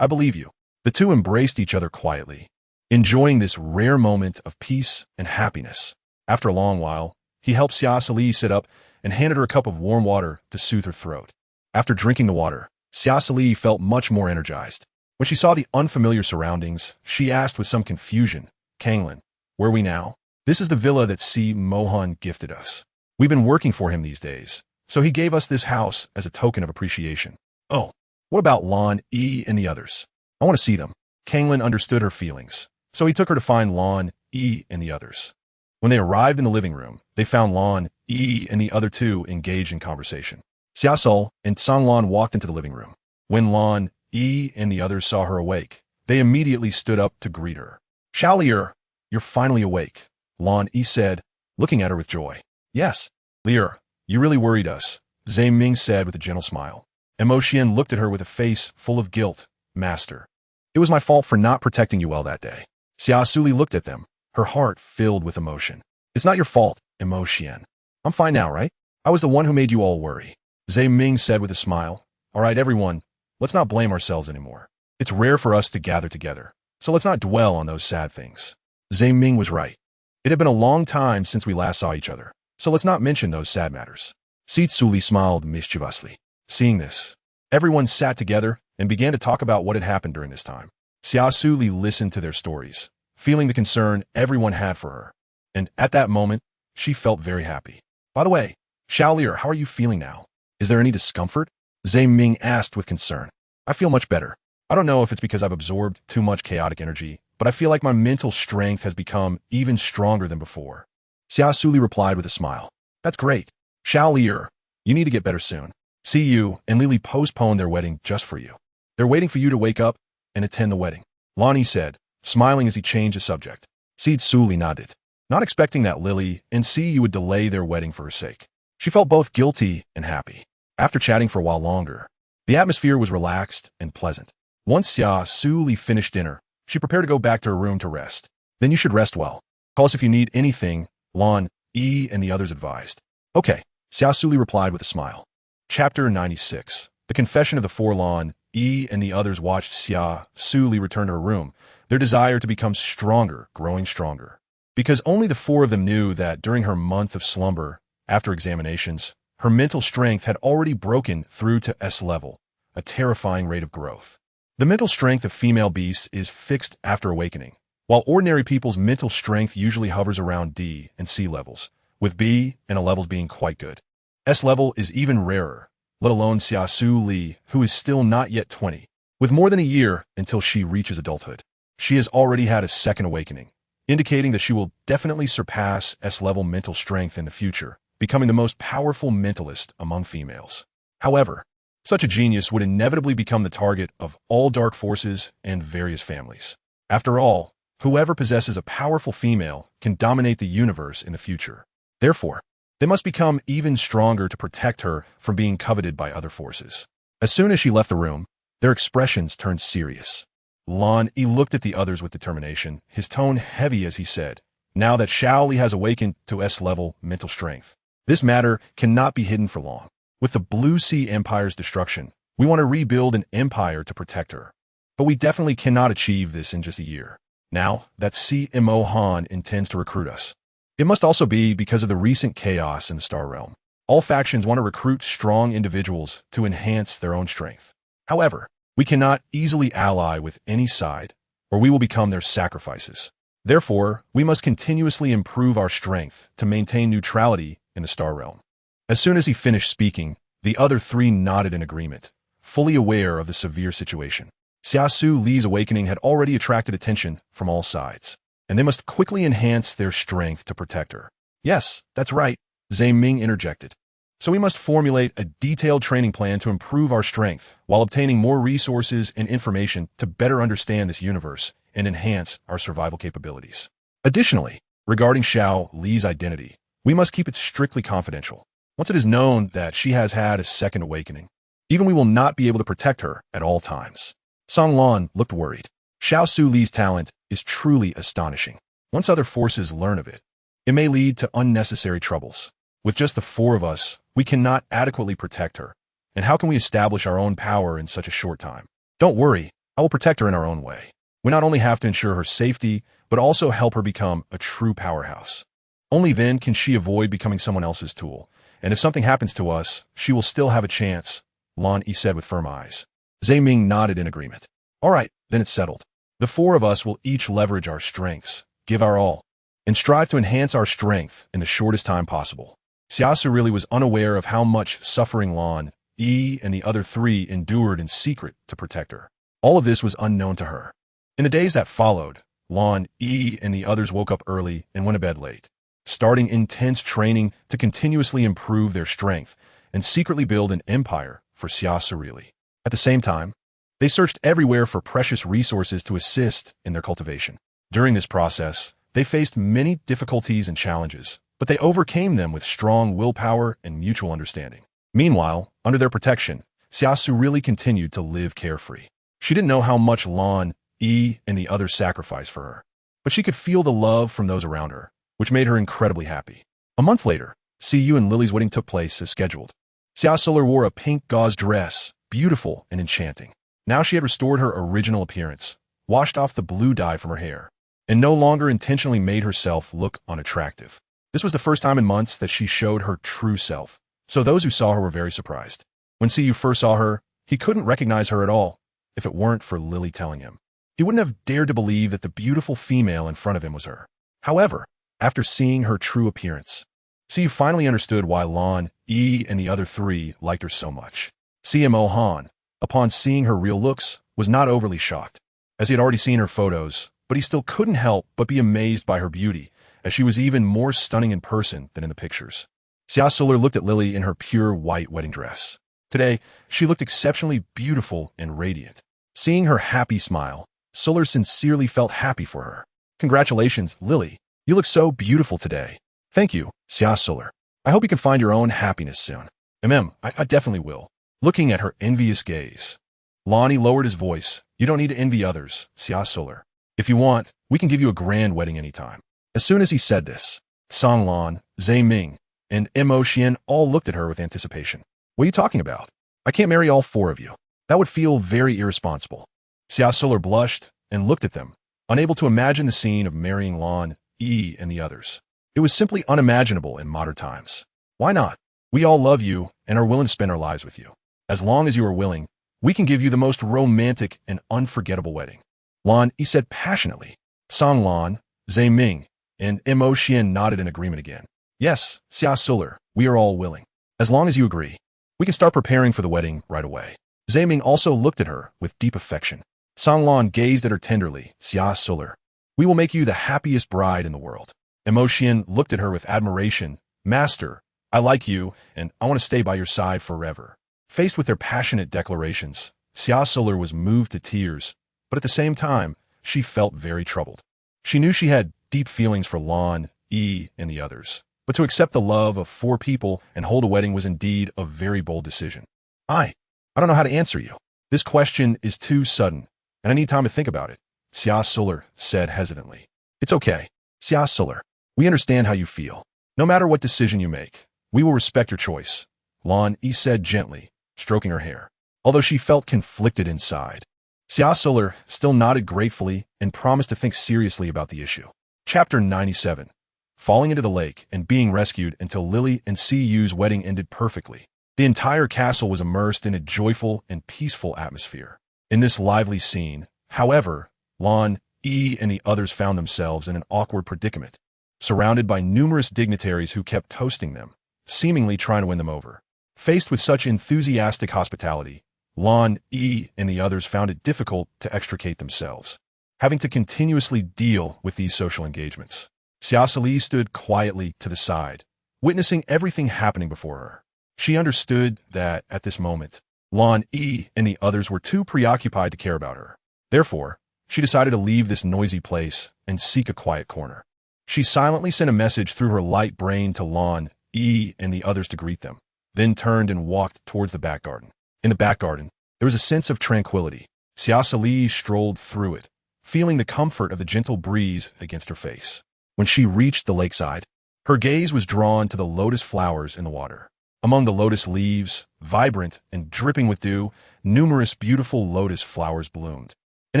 "I believe you." The two embraced each other quietly, enjoying this rare moment of peace and happiness. After a long while, he helped Xia Suli sit up and handed her a cup of warm water to soothe her throat. After drinking the water, Xia Suli felt much more energized. When she saw the unfamiliar surroundings, she asked with some confusion, "Kanglin, where are we now?" "This is the villa that C. Mohan gifted us. We've been working for him these days, so he gave us this house as a token of appreciation." "Oh, what about Lan Yi and the others? I want to see them." Kanglin understood her feelings, so he took her to find Lan Yi and the others. When they arrived in the living room, they found Lan Yi and the other two engaged in conversation. Xia Suli and Lan walked into the living room. When Lan Yi and the others saw her awake, they immediately stood up to greet her. "Xiao Lear, you're finally awake," Lan Yi said, looking at her with joy. "Yes, Lear, you really worried us," Ming said with a gentle smile. Mo Xian looked at her with a face full of guilt. "Master, It was my fault for not protecting you well that day. Xia Suli looked at them, her heart filled with emotion. It's not your fault, emotion. I'm fine now, right? I was the one who made you all worry. Zhe Ming said with a smile. All right, everyone, let's not blame ourselves anymore. It's rare for us to gather together, so let's not dwell on those sad things. Zhe Ming was right. It had been a long time since we last saw each other, so let's not mention those sad matters. Xia Suli smiled mischievously. Seeing this, everyone sat together and began to talk about what had happened during this time. Xia Suli listened to their stories, feeling the concern everyone had for her. And at that moment, she felt very happy. By the way, Xiaolier, how are you feeling now? Is there any discomfort? Zhe Ming asked with concern. I feel much better. I don't know if it's because I've absorbed too much chaotic energy, but I feel like my mental strength has become even stronger than before. Xia Suli replied with a smile. That's great. Xiaolier, you need to get better soon. See you and Lily postponed their wedding just for you. They're waiting for you to wake up and attend the wedding. Lonnie said, smiling as he changed the subject. Xia Suli nodded, not expecting that Lily and Xia would delay their wedding for her sake. She felt both guilty and happy. After chatting for a while longer, the atmosphere was relaxed and pleasant. Once Xia Suli finished dinner, she prepared to go back to her room to rest. Then you should rest well. Call us if you need anything, Lon, E, and the others advised. Okay, Xia Suli replied with a smile. Chapter 96. The Confession of the Forlorn. E and the others watched Xia Suli return to her room, their desire to become stronger growing stronger. Because only the four of them knew that during her month of slumber, after examinations, her mental strength had already broken through to S level, a terrifying rate of growth. The mental strength of female beasts is fixed after awakening, while ordinary people's mental strength usually hovers around D and C levels, with B and A levels being quite good. S level is even rarer, let alone Xia Suli, who is still not yet 20, with more than a year until she reaches adulthood. She has already had a second awakening, indicating that she will definitely surpass S-level mental strength in the future, becoming the most powerful mentalist among females. However, such a genius would inevitably become the target of all dark forces and various families. After all, whoever possesses a powerful female can dominate the universe in the future. Therefore, they must become even stronger to protect her from being coveted by other forces. As soon as she left the room, their expressions turned serious. Lon E looked at the others with determination, his tone heavy as he said, now that Xiaoli has awakened to S-level mental strength, this matter cannot be hidden for long. With the Blue Sea Empire's destruction, we want to rebuild an empire to protect her. But we definitely cannot achieve this in just a year. Now that CMO Han intends to recruit us. It must also be because of the recent chaos in the Star Realm. All factions want to recruit strong individuals to enhance their own strength. However, we cannot easily ally with any side, or we will become their sacrifices. Therefore, we must continuously improve our strength to maintain neutrality in the Star Realm. As soon as he finished speaking, the other three nodded in agreement, fully aware of the severe situation. Xia Suli's awakening had already attracted attention from all sides, and they must quickly enhance their strength to protect her. Yes, that's right, Zhe Ming interjected. So we must formulate a detailed training plan to improve our strength while obtaining more resources and information to better understand this universe and enhance our survival capabilities. Additionally, regarding Xiao Li's identity, we must keep it strictly confidential. Once it is known that she has had a second awakening, even we will not be able to protect her at all times. Song Lan looked worried. Xiao Suli's talent is truly astonishing. Once other forces learn of it, it may lead to unnecessary troubles. With just the four of us, we cannot adequately protect her. And how can we establish our own power in such a short time? Don't worry, I will protect her in our own way. We not only have to ensure her safety, but also help her become a true powerhouse. Only then can she avoid becoming someone else's tool. And if something happens to us, she will still have a chance, Lan Yi said with firm eyes. Zhe Ming nodded in agreement. All right, then it's settled. The four of us will each leverage our strengths, give our all, and strive to enhance our strength in the shortest time possible. Xia Suli was unaware of how much suffering Lan Yi and the other three endured in secret to protect her. All of this was unknown to her. In the days that followed, Lan Yi and the others woke up early and went to bed late, starting intense training to continuously improve their strength and secretly build an empire for Xia Suli. At the same time, they searched everywhere for precious resources to assist in their cultivation. During this process, they faced many difficulties and challenges, but they overcame them with strong willpower and mutual understanding. Meanwhile, under their protection, Xia Suli continued to live carefree. She didn't know how much Lan E, and the others sacrificed for her. But she could feel the love from those around her, which made her incredibly happy. A month later, Siyu and Lily's wedding took place as scheduled. Xia Suli wore a pink gauze dress, beautiful and enchanting. Now she had restored her original appearance, washed off the blue dye from her hair, and no longer intentionally made herself look unattractive. This was the first time in months that she showed her true self, so those who saw her were very surprised. When Siyu first saw her, he couldn't recognize her at all, if it weren't for Lily telling him. He wouldn't have dared to believe that the beautiful female in front of him was her. However, after seeing her true appearance, Siyu finally understood why Lan, E, and the other three liked her so much. CMO Han, upon seeing her real looks, was not overly shocked, as he had already seen her photos, but he still couldn't help but be amazed by her beauty, as she was even more stunning in person than in the pictures. Xia Suli looked at Lily in her pure white wedding dress. Today, she looked exceptionally beautiful and radiant. Seeing her happy smile, Suli sincerely felt happy for her. Congratulations, Lily. You look so beautiful today. Thank you, Xia Suli. I hope you can find your own happiness soon. I definitely will. Looking at her envious gaze, Lonnie lowered his voice. You don't need to envy others, Xia Suli. If you want, we can give you a grand wedding anytime. As soon as he said this, Song Lan, Zhe Ming, and Mo Xian all looked at her with anticipation. What are you talking about? I can't marry all four of you. That would feel very irresponsible. Xia Suli blushed and looked at them, unable to imagine the scene of marrying Lan, E, and the others. It was simply unimaginable in modern times. Why not? We all love you and are willing to spend our lives with you. As long as you are willing, we can give you the most romantic and unforgettable wedding. Lan Yi said passionately. Song Lan, Zhe Ming, and Mo Xian nodded in agreement again. Yes, Xia Suli, we are all willing. As long as you agree, we can start preparing for the wedding right away. Zhe Ming also looked at her with deep affection. Song Lan gazed at her tenderly. Xia Suli, we will make you the happiest bride in the world. Mo Xian looked at her with admiration. Master, I like you, and I want to stay by your side forever. Faced with their passionate declarations, Xia Suli was moved to tears, but at the same time, she felt very troubled. She knew she had deep feelings for Lan, E, and the others, but to accept the love of four people and hold a wedding was indeed a very bold decision. I don't know how to answer you. This question is too sudden, and I need time to think about it, Xia Suli said hesitantly. It's okay, Xia Suli. We understand how you feel. No matter what decision you make, we will respect your choice, Lan Yi said gently, stroking her hair, although she felt conflicted inside. Xia Suli still nodded gratefully and promised to think seriously about the issue. Chapter 97. Falling into the lake and being rescued until Lily and Siyu's wedding ended perfectly. The entire castle was immersed in a joyful and peaceful atmosphere. In this lively scene, however, Lan, E, and the others found themselves in an awkward predicament, surrounded by numerous dignitaries who kept toasting them, seemingly trying to win them over. Faced with such enthusiastic hospitality, Lan, E, and the others found it difficult to extricate themselves, having to continuously deal with these social engagements. Xia Suli stood quietly to the side, witnessing everything happening before her. She understood that, at this moment, Lan, E, and the others were too preoccupied to care about her. Therefore, she decided to leave this noisy place and seek a quiet corner. She silently sent a message through her light brain to Lan, E, and the others to greet them, then turned and walked towards the back garden. In the back garden, there was a sense of tranquility. Xia Suli strolled through it, feeling the comfort of the gentle breeze against her face. When she reached the lakeside, her gaze was drawn to the lotus flowers in the water. Among the lotus leaves, vibrant and dripping with dew, numerous beautiful lotus flowers bloomed, and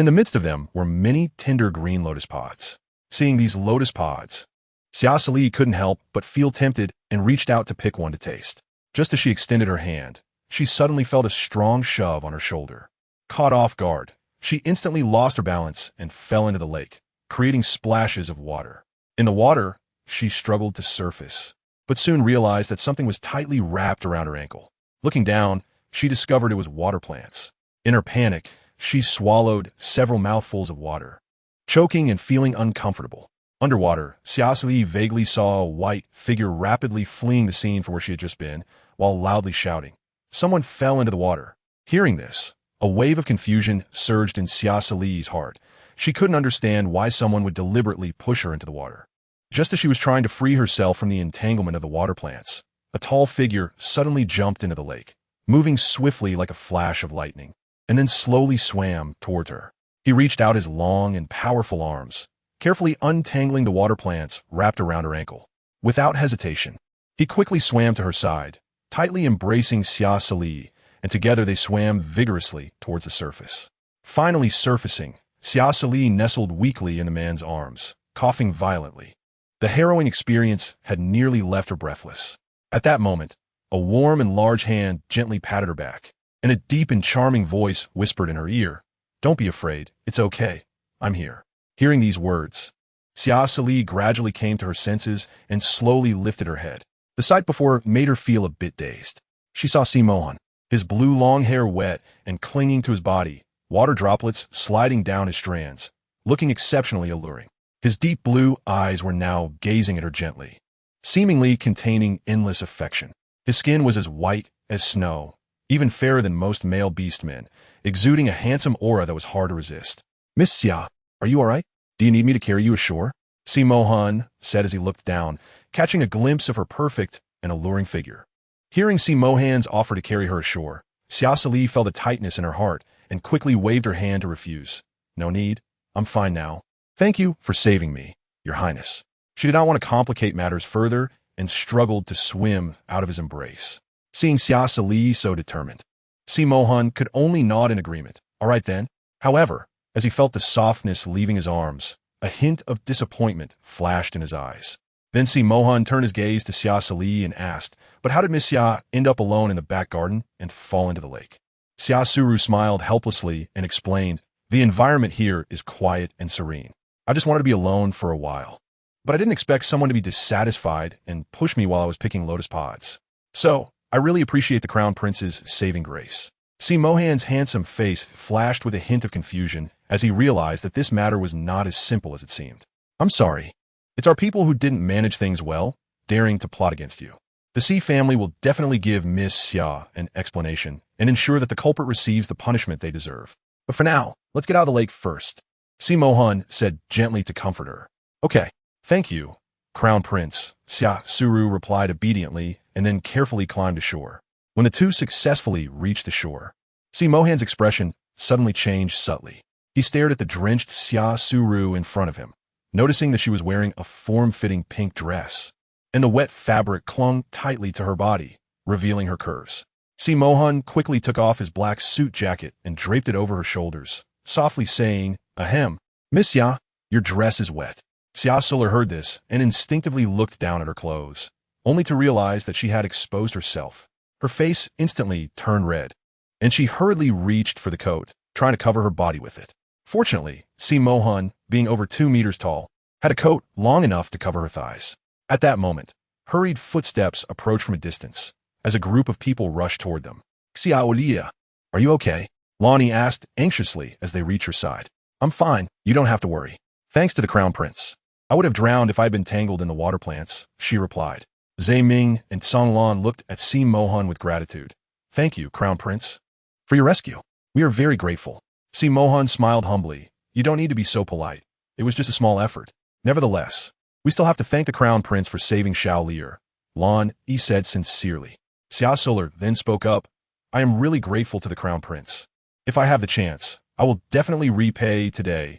in the midst of them were many tender green lotus pods. Seeing these lotus pods, Xia Suli couldn't help but feel tempted and reached out to pick one to taste. Just as she extended her hand, she suddenly felt a strong shove on her shoulder. Caught off guard, she instantly lost her balance and fell into the lake, creating splashes of water. In the water, she struggled to surface, but soon realized that something was tightly wrapped around her ankle. Looking down, she discovered it was water plants. In her panic, she swallowed several mouthfuls of water, choking and feeling uncomfortable. Underwater, Xia Suli vaguely saw a white figure rapidly fleeing the scene from where she had just been, while loudly shouting. Someone fell into the water. Hearing this, a wave of confusion surged in Xia Suli's heart. She couldn't understand why someone would deliberately push her into the water. Just as she was trying to free herself from the entanglement of the water plants, a tall figure suddenly jumped into the lake, moving swiftly like a flash of lightning, and then slowly swam towards her. He reached out his long and powerful arms, carefully untangling the water plants wrapped around her ankle. Without hesitation, he quickly swam to her side, tightly embracing Xia Suli, and together they swam vigorously towards the surface. Finally surfacing, Xia Suli nestled weakly in the man's arms, coughing violently. The harrowing experience had nearly left her breathless. At that moment, a warm and large hand gently patted her back, and a deep and charming voice whispered in her ear, "Don't be afraid, it's okay, I'm here." Hearing these words, Xia Suli gradually came to her senses and slowly lifted her head. The sight before her made her feel a bit dazed. She saw Mohan, his blue long hair wet and clinging to his body, water droplets sliding down his strands, looking exceptionally alluring. His deep blue eyes were now gazing at her gently, seemingly containing endless affection. His skin was as white as snow, even fairer than most male beastmen, exuding a handsome aura that was hard to resist. "Miss Xia, are you all right? Do you need me to carry you ashore?" Mohan said as he looked down, catching a glimpse of her perfect and alluring figure. Hearing Mohan's offer to carry her ashore, Xia Suli felt a tightness in her heart and quickly waved her hand to refuse. "No need. I'm fine now. Thank you for saving me, Your Highness." She did not want to complicate matters further and struggled to swim out of his embrace. Seeing Xia Suli so determined, Mohan could only nod in agreement. "All right then." However, as he felt the softness leaving his arms, a hint of disappointment flashed in his eyes. Then Mohan turned his gaze to Xia Suli and asked, "But how did Miss Xia end up alone in the back garden and fall into the lake?" Xia Suli smiled helplessly and explained, "The environment here is quiet and serene. I just wanted to be alone for a while. But I didn't expect someone to be dissatisfied and push me while I was picking lotus pods. So, I really appreciate the Crown Prince's saving grace." Mohan's handsome face flashed with a hint of confusion as he realized that this matter was not as simple as it seemed. "I'm sorry. It's our people who didn't manage things well, daring to plot against you. The Xi family will definitely give Miss Xia an explanation and ensure that the culprit receives the punishment they deserve. But for now, let's get out of the lake first," Mohan said gently to comfort her. "Okay, thank you, Crown Prince," Xia Suli replied obediently and then carefully climbed ashore. When the two successfully reached the shore, Mohan's expression suddenly changed subtly. He stared at the drenched Xia Suli in front of him, noticing that she was wearing a form-fitting pink dress, and the wet fabric clung tightly to her body, revealing her curves. Mohan quickly took off his black suit jacket and draped it over her shoulders, softly saying, "Ahem, Miss Xia, your dress is wet." Xia Suli heard this and instinctively looked down at her clothes, only to realize that she had exposed herself. Her face instantly turned red, and she hurriedly reached for the coat, trying to cover her body with it. Fortunately, Mohan, being over 2 meters tall, had a coat long enough to cover her thighs. At that moment, hurried footsteps approached from a distance, as a group of people rushed toward them. "Xia Suli, are you okay?" Lonnie asked anxiously as they reached her side. "I'm fine, you don't have to worry. Thanks to the Crown Prince. I would have drowned if I had been tangled in the water plants," she replied. Zhe Ming and Songlan looked at Mohan with gratitude. "Thank you, Crown Prince, for your rescue. We are very grateful." Mohan smiled humbly. "You don't need to be so polite. It was just a small effort. Nevertheless, we still have to thank the Crown Prince for saving Shaolier," Lan Yi said sincerely. Xia Suli then spoke up, "I am really grateful to the Crown Prince. If I have the chance, I will definitely repay today's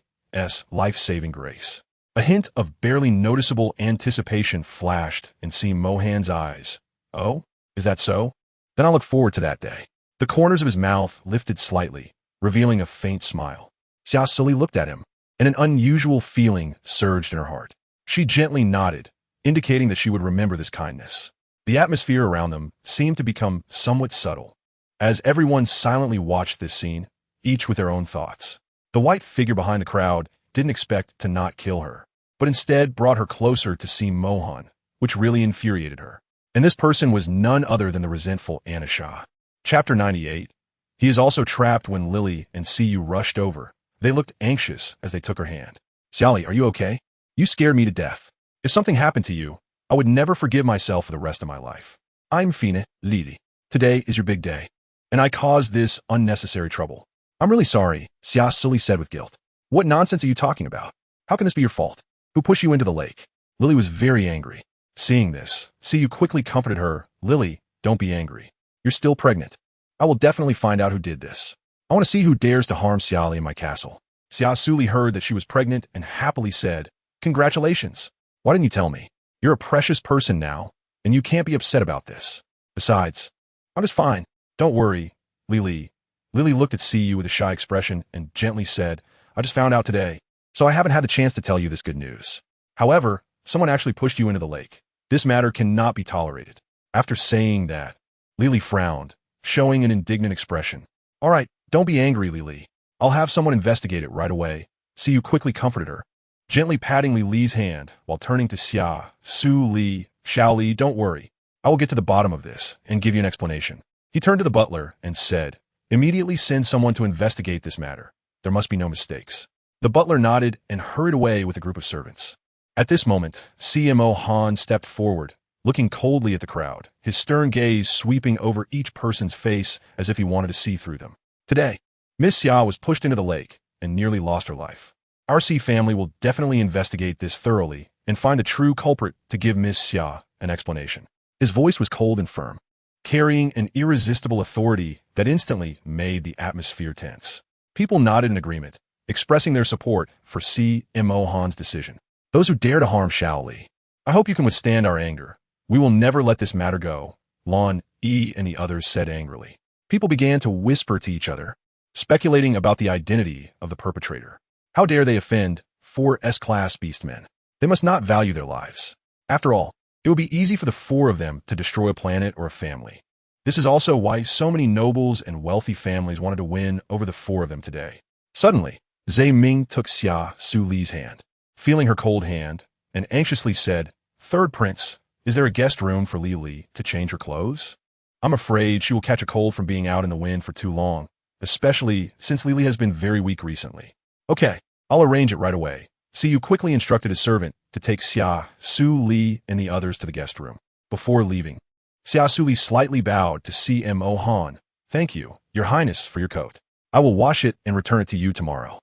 life-saving grace." A hint of barely noticeable anticipation flashed in Mohan's eyes. "Oh, is that so? Then I'll look forward to that day." The corners of his mouth lifted slightly, revealing a faint smile. Xia Suli looked at him, and an unusual feeling surged in her heart. She gently nodded, indicating that she would remember this kindness. The atmosphere around them seemed to become somewhat subtle, as everyone silently watched this scene, each with their own thoughts. The white figure behind the crowd didn't expect to not kill her, but instead brought her closer to Mohan, which really infuriated her. And this person was none other than the resentful Anisha. Chapter 98. He is also trapped. When Lily and Siyu rushed over, they looked anxious as they took her hand. "Xiaoli, are you okay? You scared me to death. If something happened to you, I would never forgive myself for the rest of my life. I'm Fina, Lili. Today is your big day, and I caused this unnecessary trouble. I'm really sorry," Xia Suli said with guilt. "What nonsense are you talking about? How can this be your fault? Who pushed you into the lake?" Lily was very angry. Seeing this, Siyu quickly comforted her. "Lily, don't be angry. You're still pregnant. I will definitely find out who did this. I want to see who dares to harm Xiaoli in my castle." Xia Suli heard that she was pregnant and happily said, "Congratulations. Why didn't you tell me? You're a precious person now, and you can't be upset about this. Besides, I'm just fine. Don't worry, Lily." Lily looked at Siyu with a shy expression and gently said, "I just found out today, so I haven't had the chance to tell you this good news. However, someone actually pushed you into the lake. This matter cannot be tolerated." After saying that, Lily frowned, showing an indignant expression. "All right, don't be angry, Lily. I'll have someone investigate it right away." Siyu quickly comforted her, gently patting Lily's hand while turning to Xia Suli. "Shaoli, don't worry. I will get to the bottom of this and give you an explanation." He turned to the butler and said, "Immediately send someone to investigate this matter. There must be no mistakes." The butler nodded and hurried away with a group of servants. At this moment, CMO Han stepped forward, looking coldly at the crowd, his stern gaze sweeping over each person's face as if he wanted to see through them. "Today, Miss Xia was pushed into the lake and nearly lost her life. Our C family will definitely investigate this thoroughly and find the true culprit to give Miss Xia an explanation." His voice was cold and firm, carrying an irresistible authority that instantly made the atmosphere tense. People nodded in agreement, expressing their support for CMO Han's decision. "Those who dare to harm Shaoli, I hope you can withstand our anger. We will never let this matter go," Lon E and the others said angrily. People began to whisper to each other, speculating about the identity of the perpetrator. How dare they offend 4 S-class beastmen? They must not value their lives. After all, it would be easy for the 4 of them to destroy a planet or a family. This is also why so many nobles and wealthy families wanted to win over the 4 of them today. Suddenly, Zhe Ming took Xia Suli's hand, feeling her cold hand, and anxiously said, "Third Prince, is there a guest room for Lili to change her clothes? I'm afraid she will catch a cold from being out in the wind for too long, especially since Lili has been very weak recently." "Okay, I'll arrange it right away." Siyu quickly instructed his servant to take Xia Suli and the others to the guest room. Before leaving, Xia Suli slightly bowed to CMO Han. "Thank you, Your Highness, for your coat. I will wash it and return it to you tomorrow."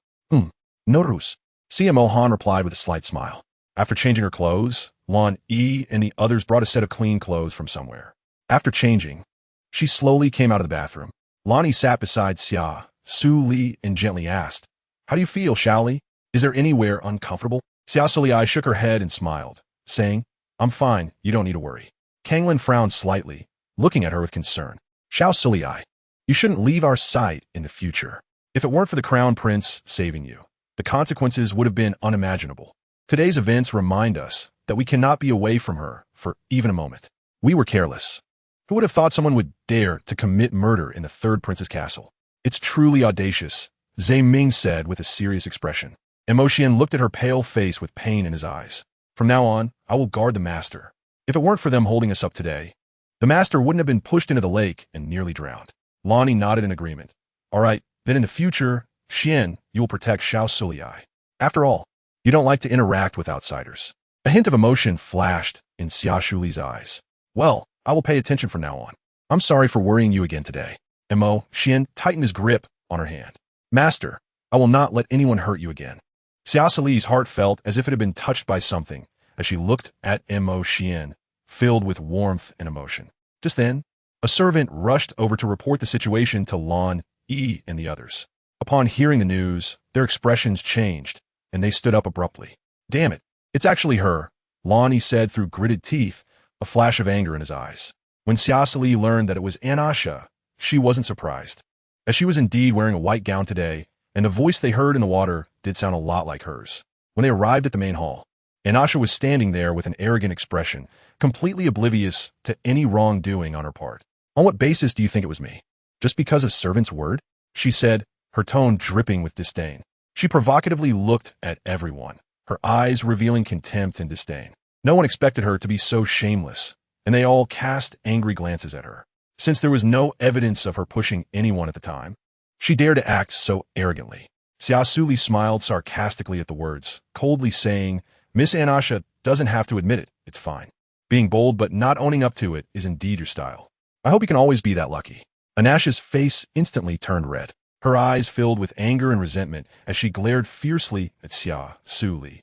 Norus. CMO Han replied with a slight smile. After changing her clothes, Lon E and the others brought a set of clean clothes from somewhere. After changing, she slowly came out of the bathroom. Lonnie sat beside Xia Suli and gently asked, "How do you feel, Shaoli? Is there anywhere uncomfortable?" Xia Suli shook her head and smiled, saying, "I'm fine, you don't need to worry." Kanglin frowned slightly, looking at her with concern. "Xia Suli, you shouldn't leave our sight in the future. If it weren't for the Crown Prince saving you, the consequences would have been unimaginable. Today's events remind us that we cannot be away from her for even a moment. We were careless. Who would have thought someone would dare to commit murder in the Third Prince's castle? It's truly audacious," Zhe Ming said with a serious expression. Emotion looked at her pale face with pain in his eyes. "From now on, I will guard the master. If it weren't for them holding us up today, the master wouldn't have been pushed into the lake and nearly drowned." Lonnie nodded in agreement. "All right, then in the future, Xian, you will protect Xia Suli. After all, you don't like to interact with outsiders." A hint of emotion flashed in Xia Suli's eyes. "Well, I will pay attention from now on. I'm sorry for worrying you again today." Xian tightened his grip on her hand. "Master, I will not let anyone hurt you again." Xia Suli's heart felt as if it had been touched by something as she looked at Xian, filled with warmth and emotion. Just then, a servant rushed over to report the situation to Lon E and the others. Upon hearing the news, their expressions changed, and they stood up abruptly. "Damn it, it's actually her," Lonnie said through gritted teeth, a flash of anger in his eyes. When Xia Suli learned that it was Anasha, she wasn't surprised, as she was indeed wearing a white gown today, and the voice they heard in the water did sound a lot like hers. When they arrived at the main hall, Anasha was standing there with an arrogant expression, completely oblivious to any wrongdoing on her part. "On what basis do you think it was me? Just because of servant's word?" she said, her tone dripping with disdain. She provocatively looked at everyone, her eyes revealing contempt and disdain. No one expected her to be so shameless, and they all cast angry glances at her. Since there was no evidence of her pushing anyone at the time, she dared to act so arrogantly. Xia Suli smiled sarcastically at the words, coldly saying, "Miss Anasha doesn't have to admit it, it's fine. Being bold but not owning up to it is indeed your style. I hope you can always be that lucky." Anasha's face instantly turned red. Her eyes filled with anger and resentment as she glared fiercely at Xia Suli.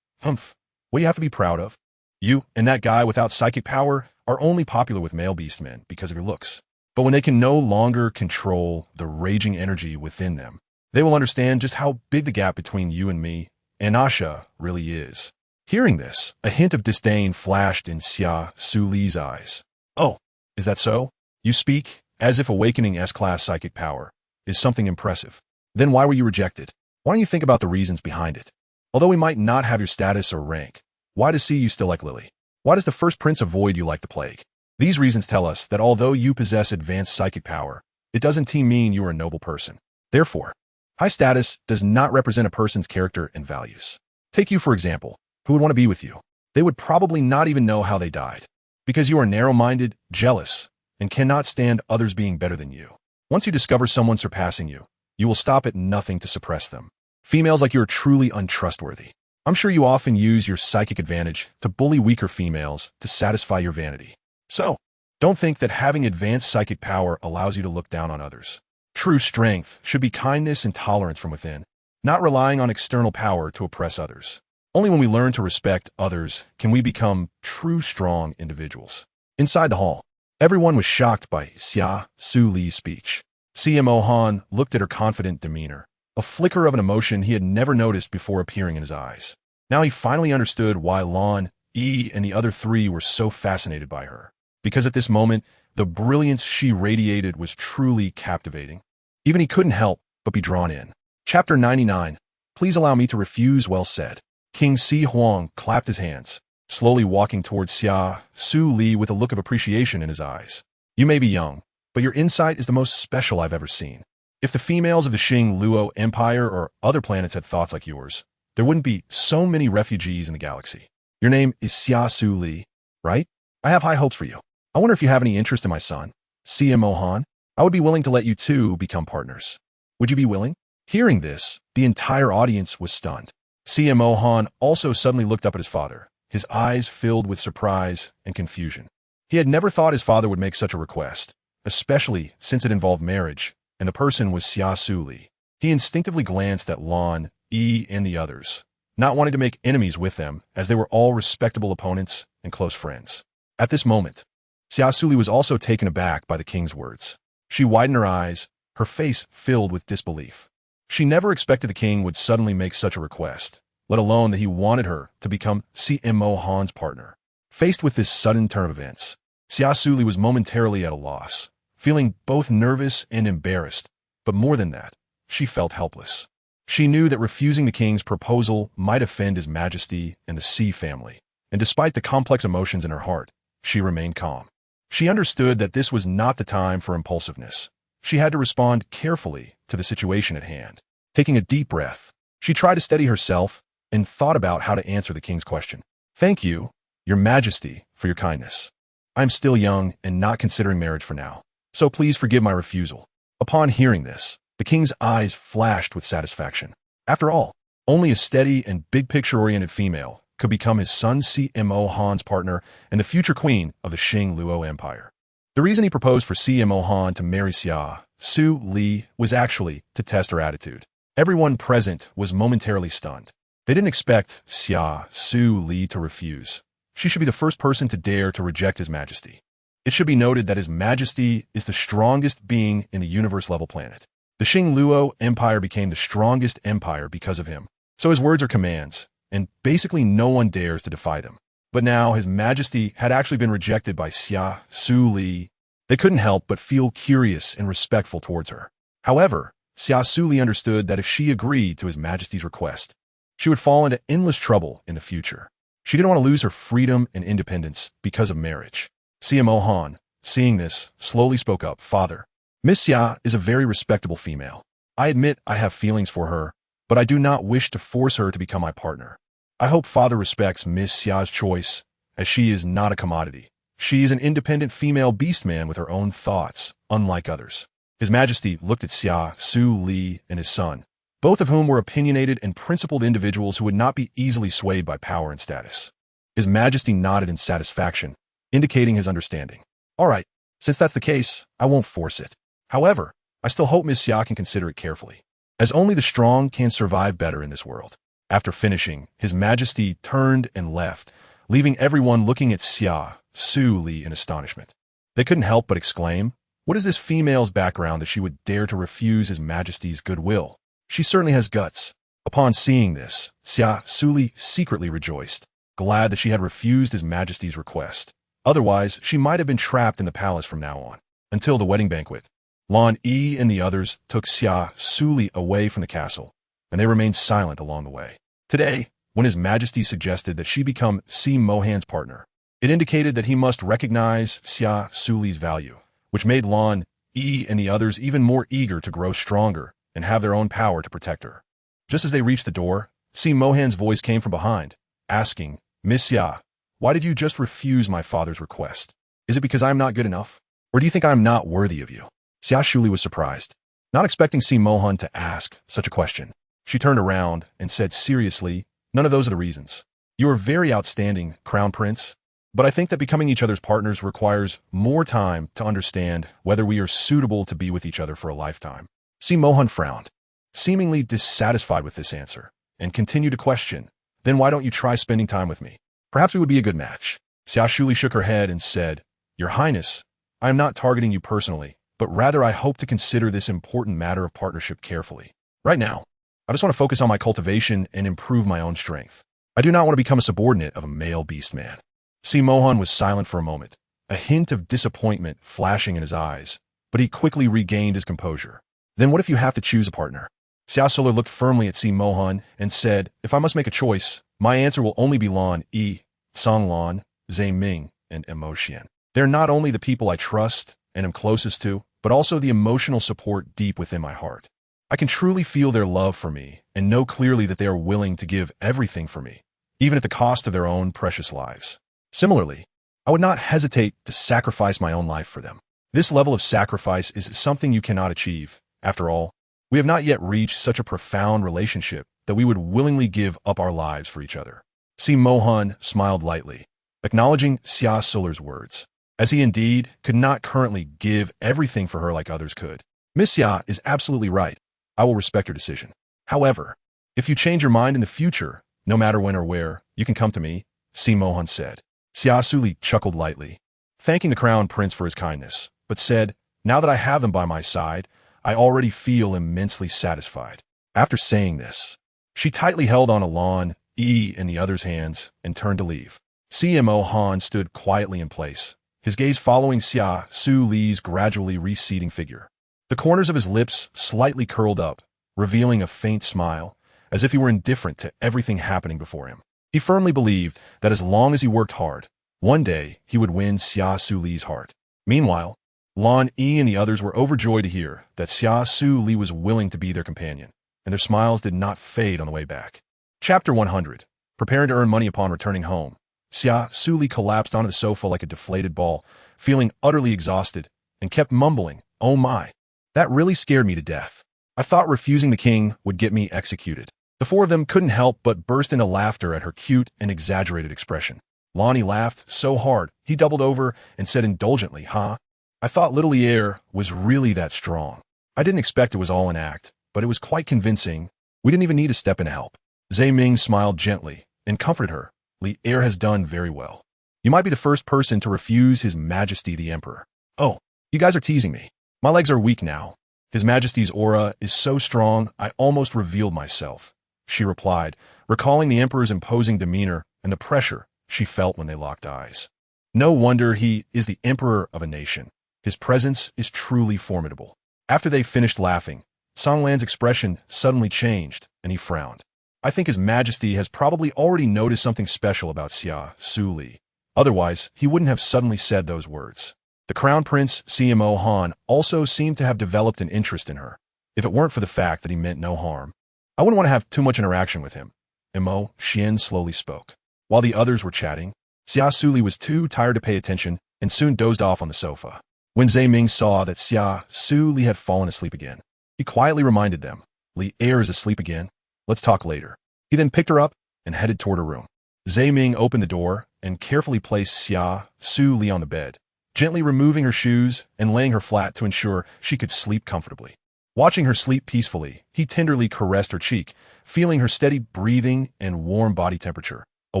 "Humph, what do you have to be proud of? You and that guy without psychic power are only popular with male beastmen because of your looks. But when they can no longer control the raging energy within them, They will understand just how big the gap between you and me and Asha really is. Hearing this, a hint of disdain flashed in Xia Suli's eyes. Oh, is that so? You speak as if awakening S-class psychic power is something impressive. Then why were you rejected? Why don't you think about the reasons behind it? Although we might not have your status or rank, why does C you still like Lily? Why does the first prince avoid you like the plague? These reasons tell us that although you possess advanced psychic power, it doesn't mean you are a noble person. Therefore, high status does not represent a person's character and values. Take you, for example. Who would want to be with you? They would probably not even know how they died. Because you are narrow-minded, jealous, and cannot stand others being better than you. Once you discover someone surpassing you, you will stop at nothing to suppress them. Females like you are truly untrustworthy. I'm sure you often use your psychic advantage to bully weaker females to satisfy your vanity. So, don't think that having advanced psychic power allows you to look down on others. True strength should be kindness and tolerance from within, not relying on external power to oppress others. Only when we learn to respect others can we become true strong individuals. Inside the hall, everyone was shocked by Xia Suli's speech. CMO Han looked at her confident demeanor, a flicker of an emotion he had never noticed before appearing in his eyes. Now he finally understood why Lan, Yi, and the other three were so fascinated by her. Because at this moment, the brilliance she radiated was truly captivating. Even he couldn't help but be drawn in. Chapter 99. Please allow me to refuse. Well said. King Si Huang clapped his hands, slowly walking towards Xia Suli with a look of appreciation in his eyes. You may be young, but your insight is the most special I've ever seen. If the females of the Xing Luo Empire or other planets had thoughts like yours, there wouldn't be so many refugees in the galaxy. Your name is Xia Suli, right? I have high hopes for you. I wonder if you have any interest in my son, CMO Han. I would be willing to let you two become partners. Would you be willing? Hearing this, the entire audience was stunned. CMO Han also suddenly looked up at his father, his eyes filled with surprise and confusion. He had never thought his father would make such a request, especially since it involved marriage, and the person was Xia Suli. He instinctively glanced at Lan, Yi, and the others, not wanting to make enemies with them, as they were all respectable opponents and close friends. At this moment, Xia Suli was also taken aback by the king's words. She widened her eyes, her face filled with disbelief. She never expected the king would suddenly make such a request, let alone that he wanted her to become CMO Han's partner. Faced with this sudden turn of events, Xia Suli was momentarily at a loss, feeling both nervous and embarrassed, but more than that, she felt helpless. She knew that refusing the king's proposal might offend his majesty and the Si family, and despite the complex emotions in her heart, she remained calm. She understood that this was not the time for impulsiveness. She had to respond carefully to the situation at hand. Taking a deep breath, she tried to steady herself and thought about how to answer the king's question. Thank you, your majesty, for your kindness. I am still young and not considering marriage for now, so please forgive my refusal. Upon hearing this, the king's eyes flashed with satisfaction. After all, only a steady and big-picture-oriented female could become his son CMO Han's partner and the future queen of the Xing Luo Empire. The reason he proposed for CMO Han to marry Xia Suli was actually to test her attitude. Everyone present was momentarily stunned. They didn't expect Xia Suli to refuse. She should be the first person to dare to reject his majesty. It should be noted that his majesty is the strongest being in the universe-level planet. The Xing Luo Empire became the strongest empire because of him. So his words are commands, and basically no one dares to defy them. But now his majesty had actually been rejected by Xia Suli. They couldn't help but feel curious and respectful towards her. However, Xia Suli understood that if she agreed to his majesty's request, she would fall into endless trouble in the future. She didn't want to lose her freedom and independence because of marriage. CMO Han, seeing this, slowly spoke up. Father, Miss Xia is a very respectable female. I admit I have feelings for her, but I do not wish to force her to become my partner. I hope Father respects Miss Xia's choice, as she is not a commodity. She is an independent female beastman with her own thoughts, unlike others. His Majesty looked at Xia Suli and his son, both of whom were opinionated and principled individuals who would not be easily swayed by power and status. His Majesty nodded in satisfaction, indicating his understanding. All right, since that's the case, I won't force it. However, I still hope Miss Xia can consider it carefully, as only the strong can survive better in this world. After finishing, His Majesty turned and left, leaving everyone looking at Xia Suli in astonishment. They couldn't help but exclaim, what is this female's background that she would dare to refuse His Majesty's goodwill? She certainly has guts. Upon seeing this, Xia Suli secretly rejoiced, glad that she had refused His Majesty's request. Otherwise, she might have been trapped in the palace from now on, until the wedding banquet. Lan Yi and the others took Xia Suli away from the castle, and they remained silent along the way. Today, when His Majesty suggested that she become Si Mohan's partner, it indicated that he must recognize Xia Suli's value, which made Lan Yi and the others even more eager to grow stronger and have their own power to protect her. Just as they reached the door, Si Mohan's voice came from behind, asking, "Miss Xia, why did you just refuse my father's request? Is it because I am not good enough? Or do you think I am not worthy of you?" Xia Suli was surprised, not expecting Si Mohan to ask such a question. She turned around and said seriously, "None of those are the reasons. You are very outstanding, Crown Prince, but I think that becoming each other's partners requires more time to understand whether we are suitable to be with each other for a lifetime." Si Mohan frowned, seemingly dissatisfied with this answer, and continued to question, "Then why don't you try spending time with me? Perhaps we would be a good match." Xia Suli shook her head and said, "Your Highness, I am not targeting you personally, but rather I hope to consider this important matter of partnership carefully. Right now, I just want to focus on my cultivation and improve my own strength. I do not want to become a subordinate of a male beastman." Si Mohan was silent for a moment, a hint of disappointment flashing in his eyes, but he quickly regained his composure. "Then what if you have to choose a partner?" Xia Suli looked firmly at Si Mohan and said, "If I must make a choice, my answer will only be Lan Yi, Song Lan, Zhe Ming, and Mo Xian. They're not only the people I trust and am closest to, but also the emotional support deep within my heart. I can truly feel their love for me and know clearly that they are willing to give everything for me, even at the cost of their own precious lives. Similarly, I would not hesitate to sacrifice my own life for them. This level of sacrifice is something you cannot achieve. After all, we have not yet reached such a profound relationship that we would willingly give up our lives for each other." Si Mohan smiled lightly, acknowledging Xia Suli's words, as he indeed could not currently give everything for her like others could. "Miss Xia is absolutely right. I will respect your decision. However, if you change your mind in the future, no matter when or where, you can come to me," Si Mohan said. Xia Suli chuckled lightly, thanking the Crown Prince for his kindness, but said, "Now that I have them by my side, I already feel immensely satisfied." After saying this, she tightly held on to Lan Yi and the others' hands and turned to leave. Si Mohan stood quietly in place, his gaze following Xia Suli's gradually receding figure. The corners of his lips slightly curled up, revealing a faint smile, as if he were indifferent to everything happening before him. He firmly believed that as long as he worked hard, one day he would win Xia Suli's heart. Meanwhile, Lan Yi and the others were overjoyed to hear that Xia Suli was willing to be their companion, and their smiles did not fade on the way back. Chapter 100. Preparing to earn money upon returning home, Xia Suli collapsed onto the sofa like a deflated ball, feeling utterly exhausted, and kept mumbling, "Oh my. That really scared me to death. I thought refusing the king would get me executed." The four of them couldn't help but burst into laughter at her cute and exaggerated expression. Lonnie laughed so hard, he doubled over and said indulgently, "Huh? I thought little Lier was really that strong. I didn't expect it was all an act, but it was quite convincing. We didn't even need to step in to help." Zhe Ming smiled gently and comforted her. "Lier has done very well. You might be the first person to refuse His Majesty the Emperor." "Oh, you guys are teasing me. My legs are weak now. His Majesty's aura is so strong I almost revealed myself," she replied, recalling the Emperor's imposing demeanor and the pressure she felt when they locked eyes. No wonder he is the Emperor of a nation. His presence is truly formidable. After they finished laughing, Songlan's expression suddenly changed, and he frowned. "I think His Majesty has probably already noticed something special about Xia Suli. Otherwise, he wouldn't have suddenly said those words." The Crown Prince, CMO Han, also seemed to have developed an interest in her, if it weren't for the fact that he meant no harm. "I wouldn't want to have too much interaction with him," Mo Xian slowly spoke. While the others were chatting, Xia Suli was too tired to pay attention and soon dozed off on the sofa. When Zhe Ming saw that Xia Suli had fallen asleep again, he quietly reminded them, "Lier is asleep again. Let's talk later." He then picked her up and headed toward her room. Zhe Ming opened the door and carefully placed Xia Suli on the bed, gently removing her shoes and laying her flat to ensure she could sleep comfortably. Watching her sleep peacefully, he tenderly caressed her cheek, feeling her steady breathing and warm body temperature. A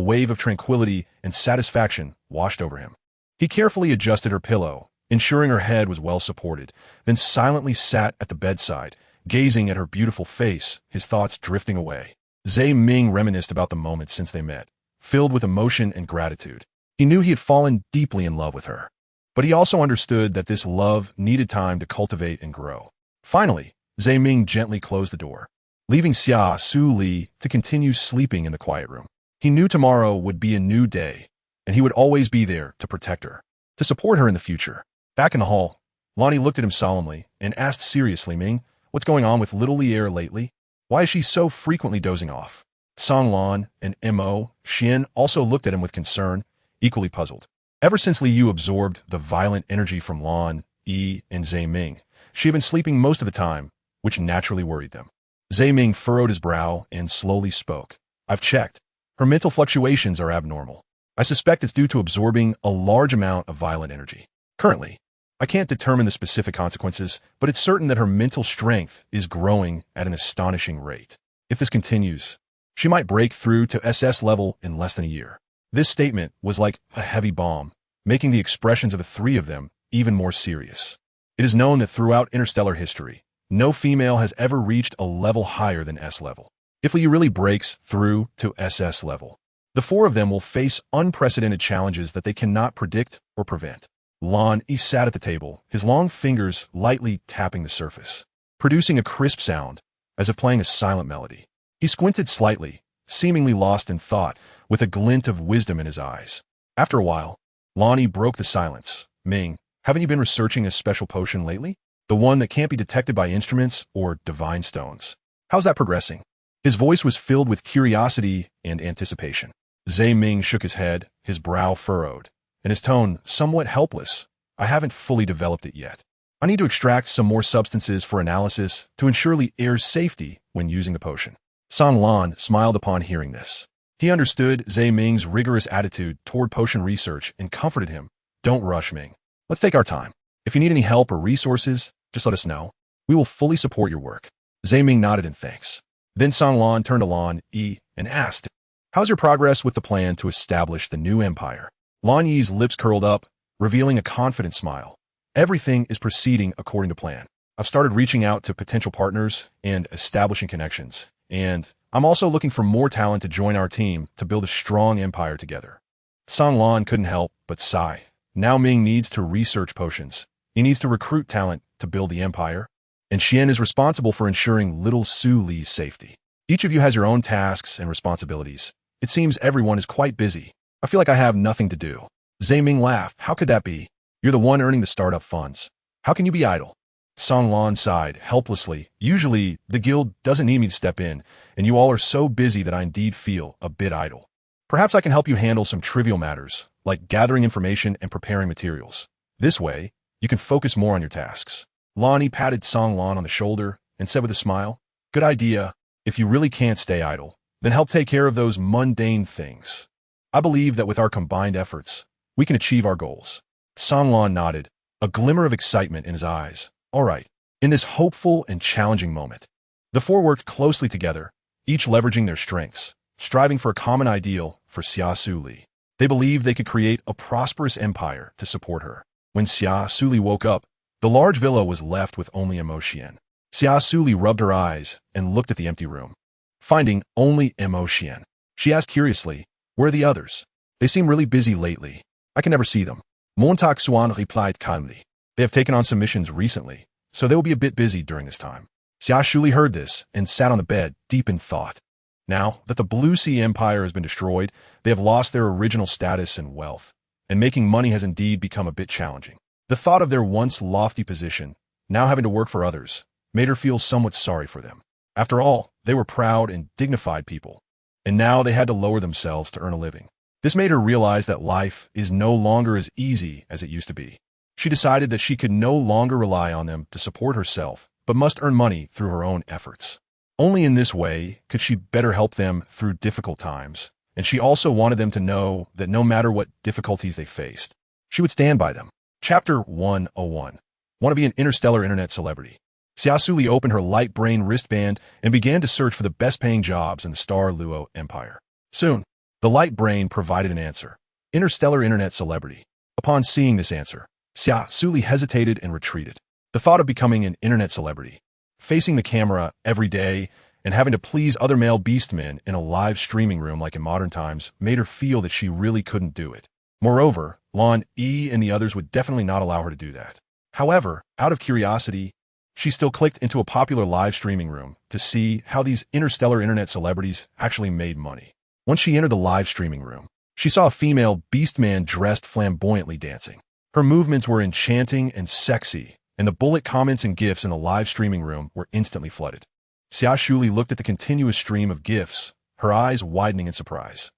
wave of tranquility and satisfaction washed over him. He carefully adjusted her pillow, ensuring her head was well supported, then silently sat at the bedside, gazing at her beautiful face, his thoughts drifting away. Zhe Ming reminisced about the moments since they met, filled with emotion and gratitude. He knew he had fallen deeply in love with her. But he also understood that this love needed time to cultivate and grow. Finally, Zhe Ming gently closed the door, leaving Xia Suli to continue sleeping in the quiet room. He knew tomorrow would be a new day, and he would always be there to protect her, to support her in the future. Back in the hall, Lonnie looked at him solemnly and asked seriously, Ming, what's going on with little Lier lately? Why is she so frequently dozing off? Song Lan and Mo Xian also looked at him with concern, equally puzzled. Ever since Li Yu absorbed the violent energy from Lan, Yi, and Zhe Ming, she had been sleeping most of the time, which naturally worried them. Zhe Ming furrowed his brow and slowly spoke. I've checked. Her mental fluctuations are abnormal. I suspect it's due to absorbing a large amount of violent energy. Currently, I can't determine the specific consequences, but it's certain that her mental strength is growing at an astonishing rate. If this continues, she might break through to SS level in less than a year. This statement was like a heavy bomb, making the expressions of the three of them even more serious. It is known that throughout interstellar history, no female has ever reached a level higher than S level. If Li really breaks through to SS level, the four of them will face unprecedented challenges that they cannot predict or prevent. Lan Yi sat at the table, his long fingers lightly tapping the surface, producing a crisp sound, as if playing a silent melody. He squinted slightly, seemingly lost in thought, with a glint of wisdom in his eyes. After a while, Lan Yi broke the silence. Ming, haven't you been researching a special potion lately? The one that can't be detected by instruments or divine stones. How's that progressing? His voice was filled with curiosity and anticipation. Zhe Ming shook his head, his brow furrowed, and his tone somewhat helpless. I haven't fully developed it yet. I need to extract some more substances for analysis to ensure Li Er's safety when using the potion. San Lan smiled upon hearing this. He understood Zhe Ming's rigorous attitude toward potion research and comforted him. Don't rush, Ming. Let's take our time. If you need any help or resources, just let us know. We will fully support your work. Zhe Ming nodded in thanks. Then Song Lan turned to Lan Yi and asked, how's your progress with the plan to establish the new empire? Lan Yi's lips curled up, revealing a confident smile. Everything is proceeding according to plan. I've started reaching out to potential partners and establishing connections, and I'm also looking for more talent to join our team to build a strong empire together. Song Lan couldn't help but sigh. Now Ming needs to research potions. He needs to recruit talent to build the empire, and Xian is responsible for ensuring little Su Li's safety. Each of you has your own tasks and responsibilities. It seems everyone is quite busy. I feel like I have nothing to do. Zhe Ming laughed. How could that be? You're the one earning the startup funds. How can you be idle? Song Lan sighed helplessly. Usually, the guild doesn't need me to step in, and you all are so busy that I indeed feel a bit idle. Perhaps I can help you handle some trivial matters, like gathering information and preparing materials. This way, you can focus more on your tasks. Lan Yi patted Song Lan on the shoulder and said with a smile, good idea. If you really can't stay idle, then help take care of those mundane things. I believe that with our combined efforts, we can achieve our goals. Song Lan nodded, a glimmer of excitement in his eyes. All right. In this hopeful and challenging moment, the four worked closely together, each leveraging their strengths, striving for a common ideal for Xia Suli. They believed they could create a prosperous empire to support her. When Xia Suli woke up, the large villa was left with only Mo Xian. Xia Suli rubbed her eyes and looked at the empty room. Finding only Mo Xian, she asked curiously, where are the others? They seem really busy lately. I can never see them. Montauk Xuan replied calmly. They have taken on some missions recently, so they will be a bit busy during this time. Xia Suli heard this and sat on the bed, deep in thought. Now that the Blue Sea Empire has been destroyed, they have lost their original status and wealth, and making money has indeed become a bit challenging. The thought of their once lofty position, now having to work for others, made her feel somewhat sorry for them. After all, they were proud and dignified people, and now they had to lower themselves to earn a living. This made her realize that life is no longer as easy as it used to be. She decided that she could no longer rely on them to support herself, but must earn money through her own efforts. Only in this way could she better help them through difficult times, and she also wanted them to know that no matter what difficulties they faced, she would stand by them. Chapter 101. Want to be an interstellar internet celebrity? Xia Suli opened her light brain wristband and began to search for the best-paying jobs in the Star Luo Empire. Soon, the light brain provided an answer. Interstellar internet celebrity. Upon seeing this answer, Xia Suli hesitated and retreated. The thought of becoming an internet celebrity Facing the camera every day and having to please other male beastmen in a live streaming room like in modern times made her feel that she really couldn't do it. Moreover, Lon, E, and the others would definitely not allow her to do that. However, out of curiosity, she still clicked into a popular live streaming room to see how these interstellar internet celebrities actually made money. Once she entered the live streaming room, she saw a female beastman dressed flamboyantly dancing. Her movements were enchanting and sexy, and the bullet comments and GIFs in the live streaming room were instantly flooded. Xia Suli looked at the continuous stream of GIFs, her eyes widening in surprise.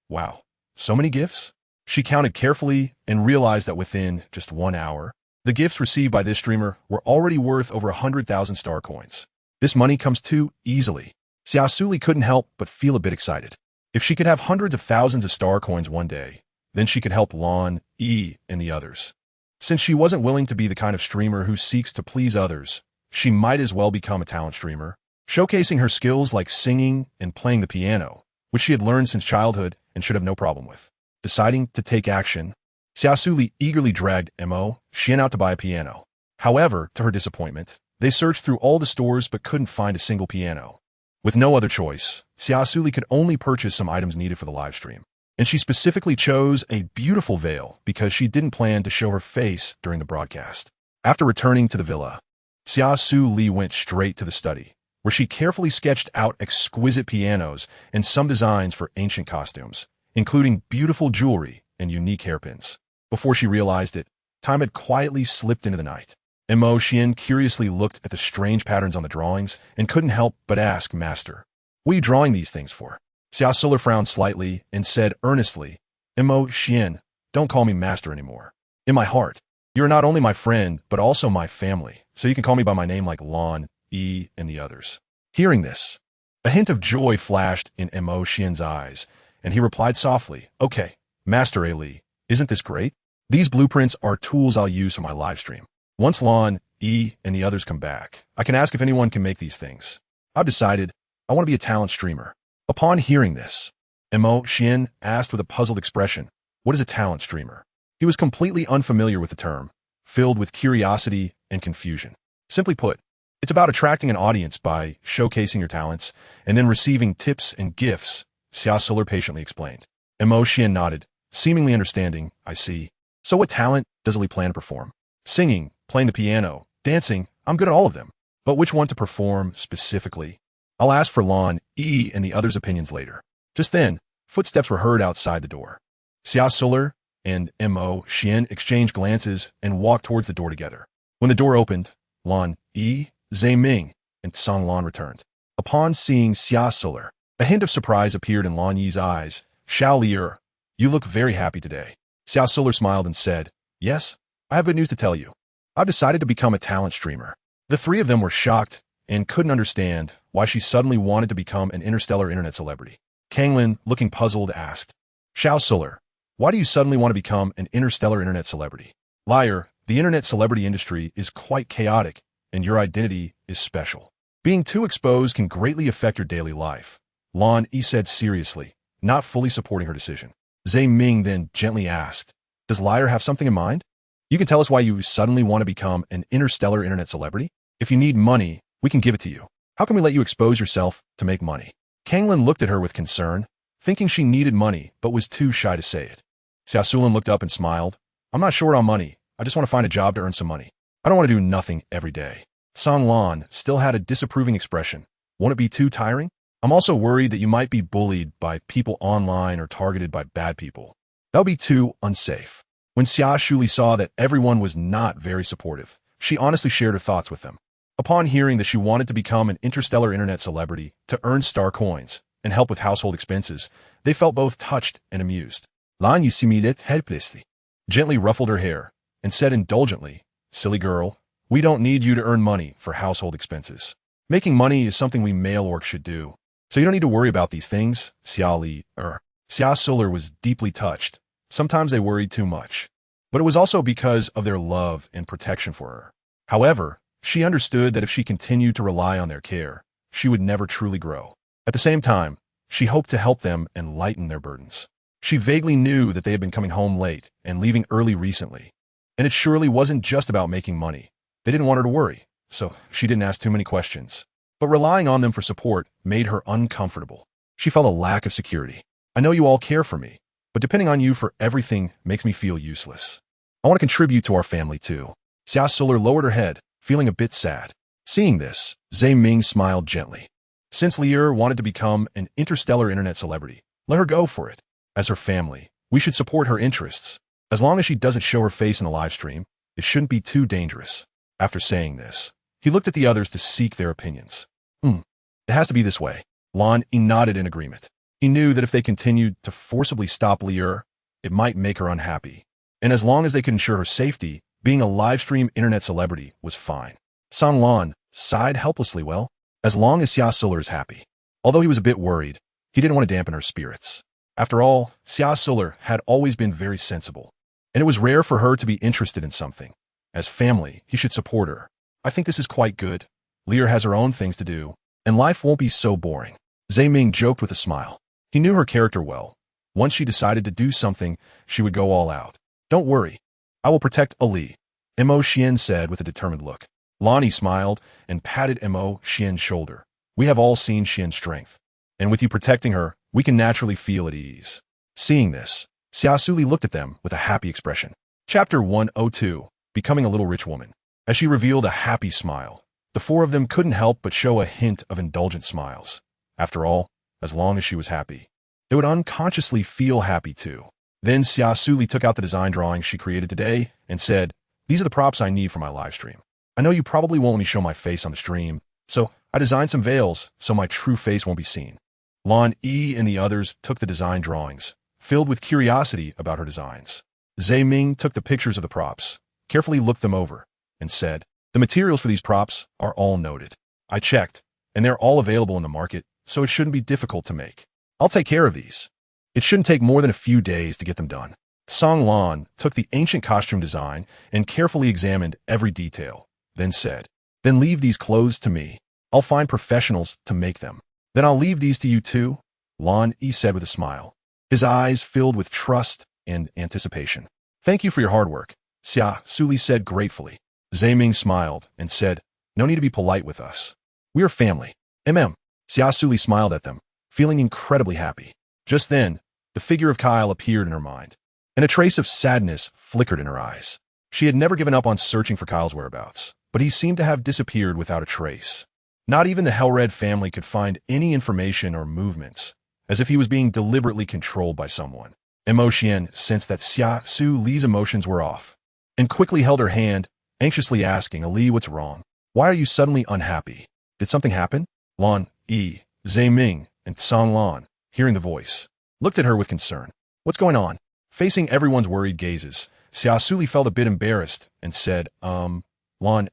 Wow, so many GIFs? She counted carefully and realized that within just 1 hour, the GIFs received by this streamer were already worth over 100,000 star coins. This money comes too easily. Xia Suli couldn't help but feel a bit excited. If she could have hundreds of thousands of star coins one day, then she could help Lon, E, and the others. Since she wasn't willing to be the kind of streamer who seeks to please others, she might as well become a talent streamer, showcasing her skills like singing and playing the piano, which she had learned since childhood and should have no problem with. Deciding to take action, Xia Suli eagerly dragged Mo, Xian out to buy a piano. However, to her disappointment, they searched through all the stores but couldn't find a single piano. With no other choice, Xia Suli could only purchase some items needed for the livestream. And she specifically chose a beautiful veil because she didn't plan to show her face during the broadcast. After returning to the villa, Xia Suli went straight to the study, where she carefully sketched out exquisite pianos and some designs for ancient costumes, including beautiful jewelry and unique hairpins. Before she realized it, time had quietly slipped into the night. Mo Xian curiously looked at the strange patterns on the drawings and couldn't help but ask Master, "What are you drawing these things for?" Xia Suli frowned slightly and said earnestly, "Mo Xian, don't call me Master anymore. In my heart, you are not only my friend, but also my family, so you can call me by my name like Lon, E, and the others." Hearing this, a hint of joy flashed in Mo Xian's eyes, and he replied softly, "Okay, Master Ali, isn't this great? These blueprints are tools I'll use for my livestream. Once Lon, E, and the others come back, I can ask if anyone can make these things. I've decided I want to be a talent streamer." Upon hearing this, Mo Xian asked with a puzzled expression, "What is a talent streamer?" He was completely unfamiliar with the term, filled with curiosity and confusion. Simply put, it's about attracting an audience by showcasing your talents and then receiving tips and gifts, Xia Suli patiently explained. Mo Xian nodded, seemingly understanding. "I see. So what talent does Ali plan to perform?" "Singing, playing the piano, dancing, I'm good at all of them. But which one to perform specifically? I'll ask for Lon, E, and the others' opinions later." Just then, footsteps were heard outside the door. Xia Suli and Mo Xian exchanged glances and walked towards the door together. When the door opened, Lon, E, Zhe Ming, and Song Lan returned. Upon seeing Xia Suli, a hint of surprise appeared in Lan Yi's eyes. "Xiao Lier, you look very happy today." Xia Suli smiled and said, "Yes, I have good news to tell you. I've decided to become a talent streamer." The three of them were shocked and couldn't understand why she suddenly wanted to become an interstellar internet celebrity. Kanglin, looking puzzled, asked, "Xiao Suli, why do you suddenly want to become an interstellar internet celebrity?" "Liar, the internet celebrity industry is quite chaotic, and your identity is special. Being too exposed can greatly affect your daily life," Lon Yi said seriously, not fully supporting her decision. Zhe Ming then gently asked, "Does Liar have something in mind? You can tell us why you suddenly want to become an interstellar internet celebrity? If you need money, we can give it to you. How can we let you expose yourself to make money?" Kanglin looked at her with concern, thinking she needed money but was too shy to say it. Xia Suli looked up and smiled. "I'm not short on money. I just want to find a job to earn some money. I don't want to do nothing every day." Song Lan still had a disapproving expression. "Won't it be too tiring? I'm also worried that you might be bullied by people online or targeted by bad people. That would be too unsafe." When Xia Suli saw that everyone was not very supportive, she honestly shared her thoughts with them. Upon hearing that she wanted to become an interstellar internet celebrity to earn star coins and help with household expenses, they felt both touched and amused. Lan Yi similed helplessly, gently ruffled her hair, and said indulgently, "Silly girl, we don't need you to earn money for household expenses. Making money is something we male orcs should do, so you don't need to worry about these things." Xia Suli was deeply touched. Sometimes they worried too much, but it was also because of their love and protection for her. However, she understood that if she continued to rely on their care, she would never truly grow. At the same time, she hoped to help them and lighten their burdens. She vaguely knew that they had been coming home late and leaving early recently, and it surely wasn't just about making money. They didn't want her to worry, so she didn't ask too many questions. But relying on them for support made her uncomfortable. She felt a lack of security. I know you all care for me, but depending on you for everything makes me feel useless. I want to contribute to our family too. Xia Suli lowered her head, feeling a bit sad. Seeing this, Zhe Ming smiled gently. Since Lier wanted to become an interstellar internet celebrity, let her go for it. As her family, we should support her interests. As long as she doesn't show her face in the live stream, it shouldn't be too dangerous. After saying this, he looked at the others to seek their opinions. It has to be this way. Lan Yi nodded in agreement. He knew that if they continued to forcibly stop Lier, it might make her unhappy. And as long as they could ensure her safety, being a live stream internet celebrity was fine. San Lan sighed helplessly. Well, as long as Xia Suli is happy. Although he was a bit worried, he didn't want to dampen her spirits. After all, Xia Suli had always been very sensible, and it was rare for her to be interested in something. As family, he should support her. I think this is quite good. Lier has her own things to do, and life won't be so boring. Zhe Ming joked with a smile. He knew her character well. Once she decided to do something, she would go all out. Don't worry. I will protect Ali, Mo Xian said with a determined look. Lonnie smiled and patted Mo Xian's shoulder. We have all seen Xian's strength, and with you protecting her, we can naturally feel at ease. Seeing this, Xia Suli looked at them with a happy expression. Chapter 102, Becoming a Little Rich Woman. As she revealed a happy smile, the four of them couldn't help but show a hint of indulgent smiles. After all, as long as she was happy, they would unconsciously feel happy too. Then Xia Suli took out the design drawings she created today and said, "These are the props I need for my live stream. I know you probably won't let me show my face on the stream, so I designed some veils so my true face won't be seen." Lan Yi and the others took the design drawings, filled with curiosity about her designs. Zhe Ming took the pictures of the props, carefully looked them over, and said, "The materials for these props are all noted. I checked, and they're all available in the market, so it shouldn't be difficult to make. I'll take care of these. It shouldn't take more than a few days to get them done." Song Lan took the ancient costume design and carefully examined every detail, then said, "Then leave these clothes to me. I'll find professionals to make them. Then I'll leave these to you too," Lan Yi said with a smile. His eyes filled with trust and anticipation. "Thank you for your hard work," Xia Suli said gratefully. Zhe Ming smiled and said, "No need to be polite with us. We are family." Xia Suli smiled at them, feeling incredibly happy. Just then, the figure of Kyle appeared in her mind, and a trace of sadness flickered in her eyes. She had never given up on searching for Kyle's whereabouts, but he seemed to have disappeared without a trace. Not even the Hellred family could find any information or movements, as if he was being deliberately controlled by someone. Mo Xian sensed that Xia Suli's emotions were off, and quickly held her hand, anxiously asking, "Ali, what's wrong? Why are you suddenly unhappy? Did something happen?" Lan Yi, Zhe Ming, and Song Lan, hearing the voice, looked at her with concern. "What's going on?" Facing everyone's worried gazes, Xia Suli felt a bit embarrassed and said, Lan,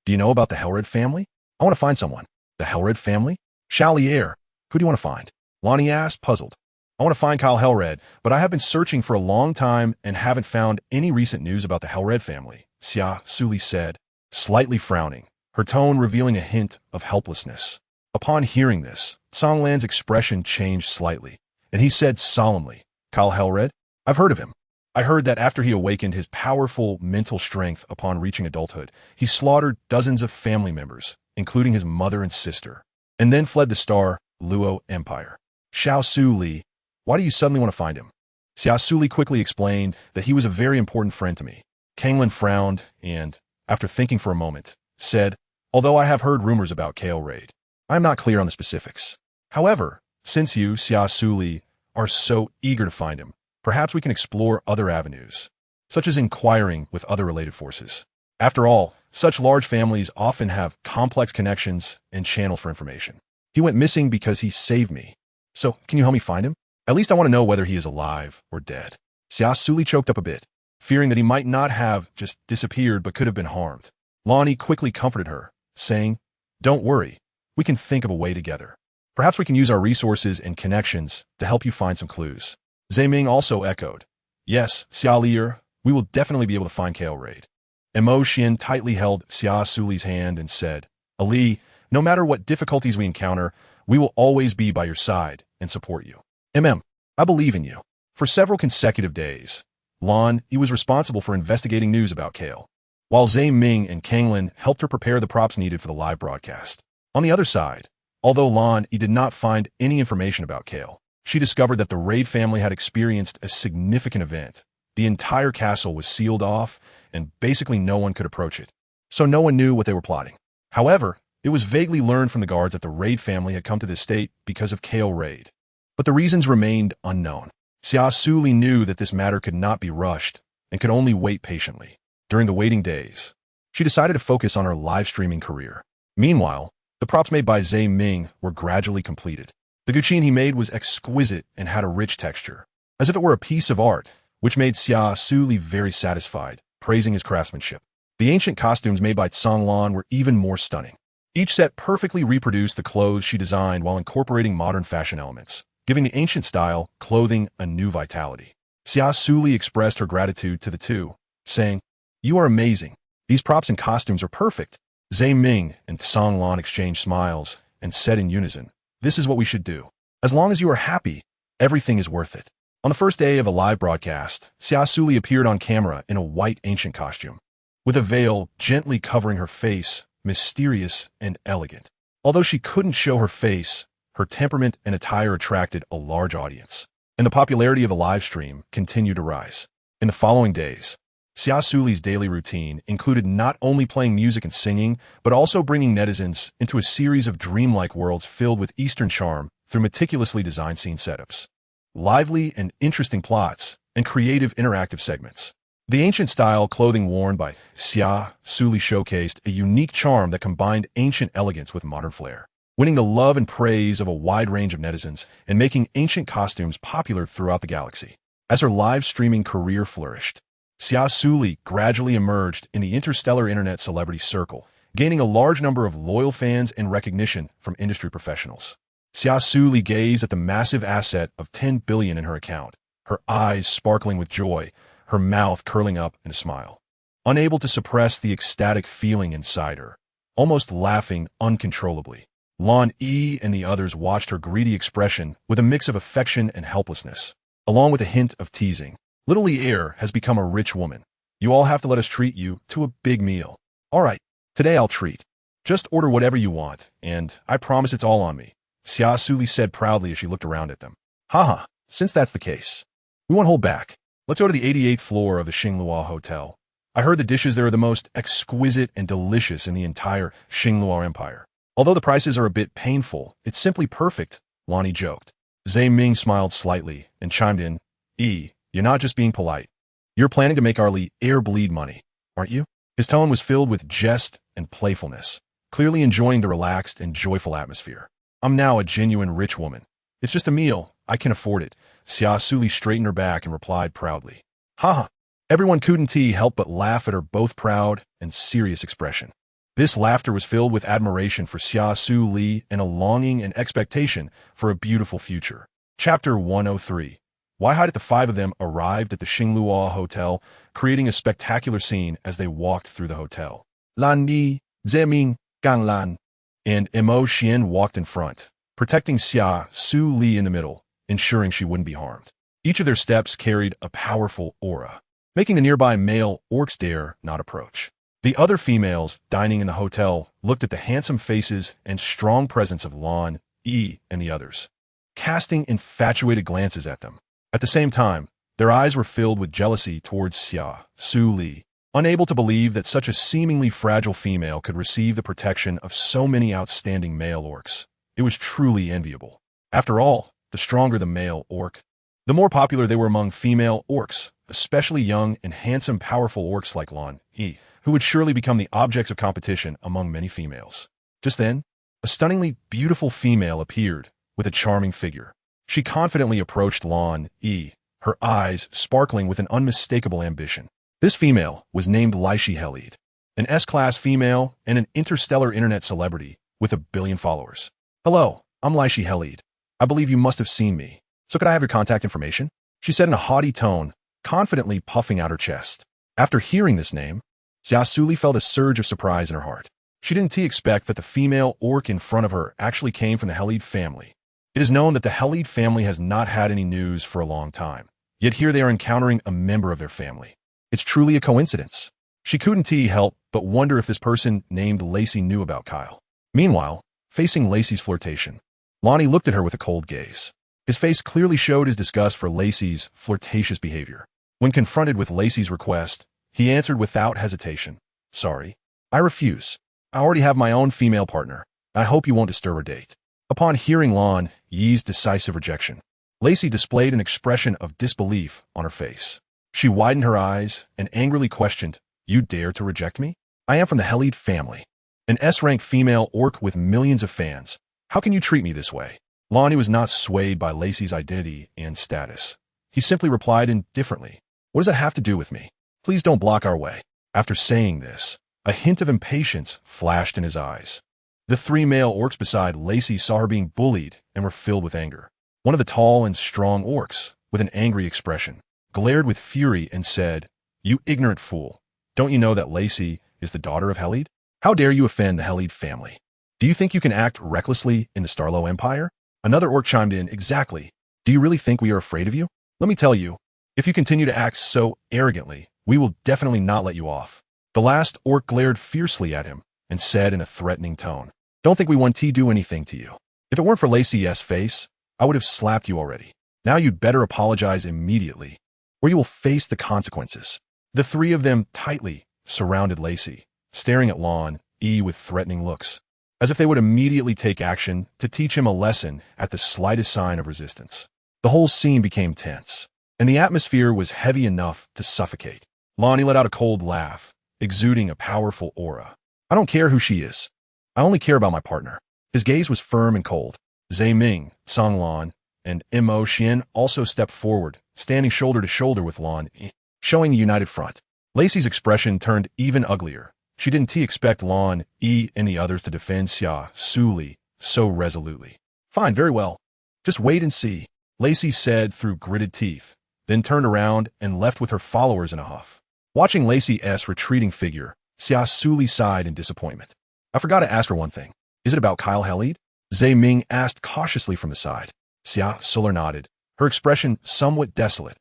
do you know about the Hellred family? I want to find someone." "The Hellred family? Chalier. Who do you want to find?" Lonnie asked, puzzled. "I want to find Kyle Hellred, but I have been searching for a long time and haven't found any recent news about the Hellred family," Xia Suli said, slightly frowning, her tone revealing a hint of helplessness. Upon hearing this, Song Lan's expression changed slightly, and he said solemnly, "Kyle Hellred? I've heard of him. I heard that after he awakened his powerful mental strength upon reaching adulthood, he slaughtered dozens of family members, including his mother and sister, and then fled the Star Luo Empire. Xia Suli, why do you suddenly want to find him?" Xia Suli quickly explained that he was a very important friend to me. Kanglin frowned and, after thinking for a moment, said, "Although I have heard rumors about Kale Raid, I am not clear on the specifics. However, since you, Xia Suli, are so eager to find him, perhaps we can explore other avenues, such as inquiring with other related forces. After all, such large families often have complex connections and channels for information. He went missing because he saved me. So, can you help me find him? At least I want to know whether he is alive or dead." Xia Suli choked up a bit, fearing that he might not have just disappeared but could have been harmed. Lonnie quickly comforted her, saying, "Don't worry, we can think of a way together. Perhaps we can use our resources and connections to help you find some clues." Zhe Ming also echoed, "Yes, Xia Lier, we will definitely be able to find Kale Raid." Mo Xian tightly held Xia Suli's hand and said, "Ali, no matter what difficulties we encounter, we will always be by your side and support you. I believe in you." For several consecutive days, Lan Yi was responsible for investigating news about Kale. while Zhe Ming and Kanglin helped her prepare the props needed for the live broadcast. On the other side, although Lan Yi did not find any information about Kale, she discovered that the Raid family had experienced a significant event. The entire castle was sealed off, and basically no one could approach it. So no one knew what they were plotting. However, it was vaguely learned from the guards that the Raid family had come to this state because of Kale Raid. But the reasons remained unknown. Xia Suli knew that this matter could not be rushed and could only wait patiently. During the waiting days, she decided to focus on her live streaming career. Meanwhile, the props made by Zhe Ming were gradually completed. The guqin he made was exquisite and had a rich texture, as if it were a piece of art, which made Xia Suli very satisfied, praising his craftsmanship. The ancient costumes made by Lan were even more stunning. Each set perfectly reproduced the clothes she designed while incorporating modern fashion elements, giving the ancient style clothing a new vitality. Xia Suli expressed her gratitude to the two, saying, "You are amazing. These props and costumes are perfect." Zhe Ming and Lan exchanged smiles and said in unison, "This is what we should do. As long as you are happy, everything is worth it." On the first day of a live broadcast, Xia Suli appeared on camera in a white ancient costume, with a veil gently covering her face, mysterious and elegant. Although she couldn't show her face, her temperament and attire attracted a large audience, and the popularity of the live stream continued to rise. In the following days, Xia Suli's daily routine included not only playing music and singing, but also bringing netizens into a series of dreamlike worlds filled with Eastern charm through meticulously designed scene setups, lively and interesting plots, and creative interactive segments. The ancient-style clothing worn by Xia Suli showcased a unique charm that combined ancient elegance with modern flair, winning the love and praise of a wide range of netizens and making ancient costumes popular throughout the galaxy. As her live streaming career flourished, Xia Suli gradually emerged in the interstellar internet celebrity circle, gaining a large number of loyal fans and recognition from industry professionals. Xia Suli gazed at the massive asset of 10 billion in her account, her eyes sparkling with joy, her mouth curling up in a smile. Unable to suppress the ecstatic feeling inside her, almost laughing uncontrollably, Lan Yi and the others watched her greedy expression with a mix of affection and helplessness, along with a hint of teasing. "Little Air has become a rich woman. You all have to let us treat you to a big meal." "All right, today I'll treat. Just order whatever you want, and I promise it's all on me," Xia Suli said proudly as she looked around at them. "Haha, since that's the case, we won't hold back. Let's go to the 88th floor of the Xinglua Hotel. I heard the dishes there are the most exquisite and delicious in the entire Xinglua Empire. Although the prices are a bit painful, it's simply perfect," Lan Yi joked. Zhe Ming smiled slightly and chimed in, "You're not just being polite. You're planning to make our Air bleed money, aren't you?" His tone was filled with jest and playfulness, clearly enjoying the relaxed and joyful atmosphere. "I'm now a genuine rich woman. It's just a meal. I can afford it." Xia Suli straightened her back and replied proudly. "Haha." Everyone couldn't help but laugh at her both proud and serious expression. This laughter was filled with admiration for Xia Suli and a longing and expectation for a beautiful future. Chapter 103. Why Hide It? The five of them arrived at the Xinglua Hotel, creating a spectacular scene as they walked through the hotel. Lan Yi, Zhe Ming, Gang Lan, and Mo Xian walked in front, protecting Xia Suli in the middle, ensuring she wouldn't be harmed. Each of their steps carried a powerful aura, making the nearby male orcs dare not approach. The other females dining in the hotel looked at the handsome faces and strong presence of Lan Yi and the others, casting infatuated glances at them. At the same time, their eyes were filled with jealousy towards Xia Suli, unable to believe that such a seemingly fragile female could receive the protection of so many outstanding male orcs. It was truly enviable. After all, the stronger the male orc, the more popular they were among female orcs, especially young and handsome powerful orcs like Lan Yi, who would surely become the objects of competition among many females. Just then, a stunningly beautiful female appeared with a charming figure. She confidently approached Lan Yi, her eyes sparkling with an unmistakable ambition. This female was named Laishi Helid, an S-class female and an interstellar internet celebrity with 1 billion followers. "Hello, I'm Laishi Helid. I believe you must have seen me. So could I have your contact information?" she said in a haughty tone, confidently puffing out her chest. After hearing this name, Xia Suli felt a surge of surprise in her heart. She didn't expect that the female orc in front of her actually came from the Helid family. It is known that the Helid family has not had any news for a long time, yet here they are encountering a member of their family. It's truly a coincidence. She couldn't help but wonder if this person named Lacey knew about Kyle. Meanwhile, facing Lacey's flirtation, Lonnie looked at her with a cold gaze. His face clearly showed his disgust for Lacey's flirtatious behavior. When confronted with Lacey's request, he answered without hesitation, "Sorry, I refuse. I already have my own female partner. I hope you won't disturb our date." Upon hearing Lon Yi's decisive rejection, Lacey displayed an expression of disbelief on her face. She widened her eyes and angrily questioned, "You dare to reject me? I am from the Helid family, an S-rank female orc with millions of fans. How can you treat me this way?" Lonnie was not swayed by Lacey's identity and status. He simply replied indifferently, "What does that have to do with me? Please don't block our way." After saying this, a hint of impatience flashed in his eyes. The three male orcs beside Lacey saw her being bullied and were filled with anger. One of the tall and strong orcs, with an angry expression, glared with fury and said, "You ignorant fool. Don't you know that Lacey is the daughter of Helid? How dare you offend the Helid family? Do you think you can act recklessly in the Starlow Empire?" Another orc chimed in, "Exactly. Do you really think we are afraid of you? Let me tell you, if you continue to act so arrogantly, we will definitely not let you off." The last orc glared fiercely at him and said in a threatening tone, "Don't think we want to do anything to you. If it weren't for Lacey's face, I would have slapped you already. Now you'd better apologize immediately, or you will face the consequences." The three of them tightly surrounded Lacey, staring at Lon E with threatening looks, as if they would immediately take action to teach him a lesson at the slightest sign of resistance. The whole scene became tense, and the atmosphere was heavy enough to suffocate. Lonnie let out a cold laugh, exuding a powerful aura. "I don't care who she is. I only care about my partner." His gaze was firm and cold. Zhe Ming, Song Lan, and Mo Xian also stepped forward, standing shoulder to shoulder with Lon E, showing a united front. Lacey's expression turned even uglier. She didn't expect Lon E and the others to defend Xia Suli so resolutely. "Fine, very well. Just wait and see," Lacey said through gritted teeth, then turned around and left with her followers in a huff. Watching Lacey's retreating figure, Xia Suli sighed in disappointment. "I forgot to ask her one thing. Is it about Kyle Helid?" Zhe Ming asked cautiously from the side. Xia Suli nodded, her expression somewhat desolate.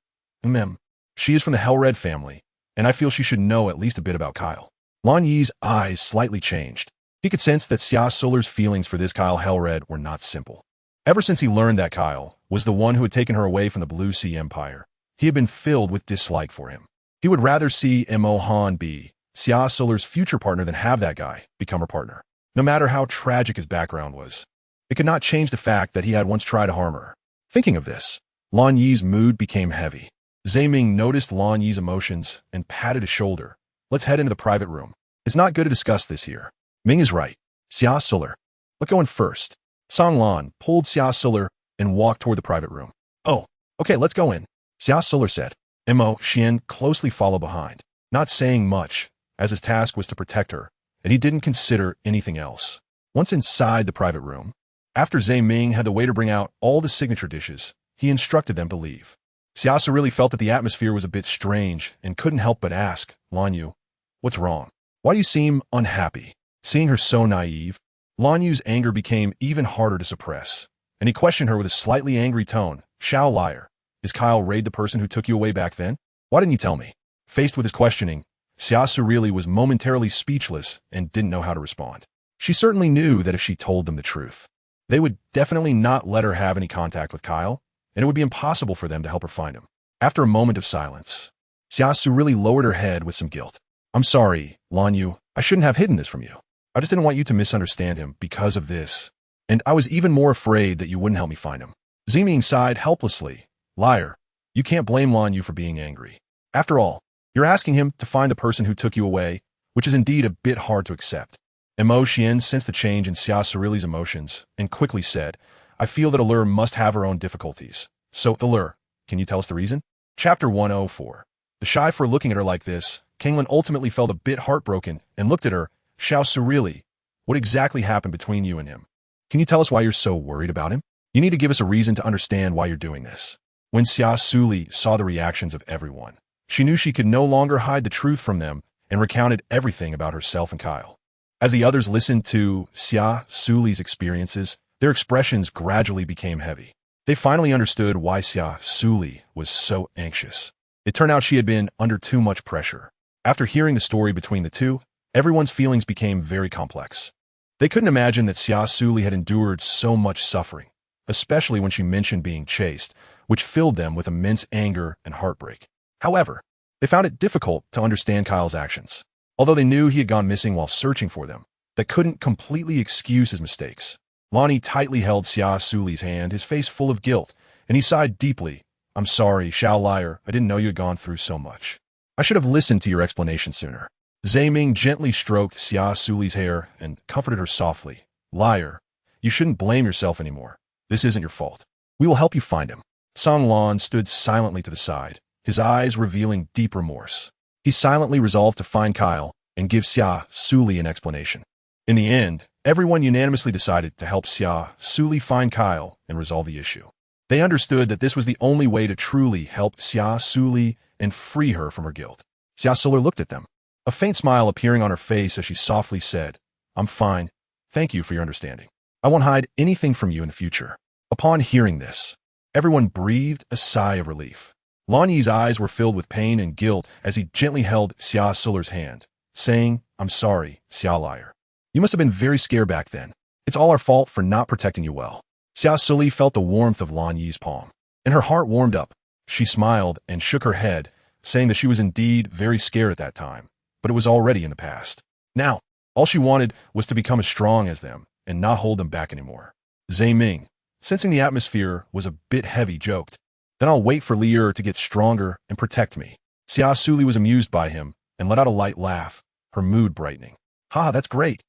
She is from the Hellred family, and I feel she should know at least a bit about Kyle." Lon Yi's eyes slightly changed. He could sense that Xia Suli's feelings for this Kyle Hellred were not simple. Ever since he learned that Kyle was the one who had taken her away from the Blue Sea Empire, he had been filled with dislike for him. He would rather see Mo Han be Xia Suli's future partner than have that guy become her partner. No matter how tragic his background was, it could not change the fact that he had once tried to harm her. Thinking of this, Lon Yi's mood became heavy. Zhe Ming noticed Lon Yi's emotions and patted his shoulder. "Let's head into the private room. It's not good to discuss this here." Ming is right. Xia Suli, let's go in first. Song Lan pulled Xia Suli and walked toward the private room. "Oh, okay, let's go in," Xia Suli said. Mo Xian closely followed behind, not saying much, as his task was to protect her, and he didn't consider anything else. Once inside the private room, after Zhe Ming had the waiter bring out all the signature dishes, he instructed them to leave. Xia Suli really felt that the atmosphere was a bit strange and couldn't help but ask, "Lan Yu, what's wrong? Why do you seem unhappy?" Seeing her so naive, Lan Yu's anger became even harder to suppress, and he questioned her with a slightly angry tone. "Shao liar, is Kyle Raid the person who took you away back then? Why didn't you tell me?" Faced with his questioning, Xia Suli was momentarily speechless and didn't know how to respond. She certainly knew that if she told them the truth, they would definitely not let her have any contact with Kyle, and it would be impossible for them to help her find him. After a moment of silence, Xia Suli lowered her head with some guilt. "I'm sorry, Lan Yu. I shouldn't have hidden this from you. I just didn't want you to misunderstand him because of this. And I was even more afraid that you wouldn't help me find him." Zhe Ming sighed helplessly. "Liar, you can't blame Lan Yu for being angry. After all, you're asking him to find the person who took you away, which is indeed a bit hard to accept." Mo Xian sensed the change in Xia Suli's emotions and quickly said, "I feel that Allure must have her own difficulties. So, Allure, can you tell us the reason?" Chapter 104. The shy for looking at her like this, Kanglin ultimately felt a bit heartbroken and looked at her. "Xia Suli, what exactly happened between you and him? Can you tell us why you're so worried about him? You need to give us a reason to understand why you're doing this." When Xia Suli saw the reactions of everyone, she knew she could no longer hide the truth from them and recounted everything about herself and Kyle. As the others listened to Xia Suli's experiences, their expressions gradually became heavy. They finally understood why Xia Suli was so anxious. It turned out she had been under too much pressure. After hearing the story between the two, everyone's feelings became very complex. They couldn't imagine that Xia Suli had endured so much suffering, especially when she mentioned being chased, which filled them with immense anger and heartbreak. However, they found it difficult to understand Kyle's actions. Although they knew he had gone missing while searching for them, that couldn't completely excuse his mistakes. Lonnie tightly held Xia Suli's hand, his face full of guilt, and he sighed deeply. "I'm sorry, Xiao liar, I didn't know you had gone through so much. I should have listened to your explanation sooner." Ming gently stroked Xia Suli's hair and comforted her softly. "Liar, you shouldn't blame yourself anymore. This isn't your fault. We will help you find him." Song Lan stood silently to the side, his eyes revealing deep remorse. He silently resolved to find Kyle and give Xia Suli an explanation. In the end, everyone unanimously decided to help Xia Suli find Kyle and resolve the issue. They understood that this was the only way to truly help Xia Suli and free her from her guilt. Xia Suli looked at them, a faint smile appearing on her face as she softly said, "I'm fine. Thank you for your understanding. I won't hide anything from you in the future." Upon hearing this, everyone breathed a sigh of relief. Lan Yi's eyes were filled with pain and guilt as he gently held Xia Suli's hand, saying, "I'm sorry, Xia liar. You must have been very scared back then. It's all our fault for not protecting you well." Xia Suli felt the warmth of Lan Yi's palm, and her heart warmed up. She smiled and shook her head, saying that she was indeed very scared at that time, but it was already in the past. Now, all she wanted was to become as strong as them and not hold them back anymore. Ming, sensing the atmosphere was a bit heavy, joked, "Then I'll wait for Lier to get stronger and protect me." Xia Suli was amused by him and let out a light laugh, her mood brightening. "Ha, that's great."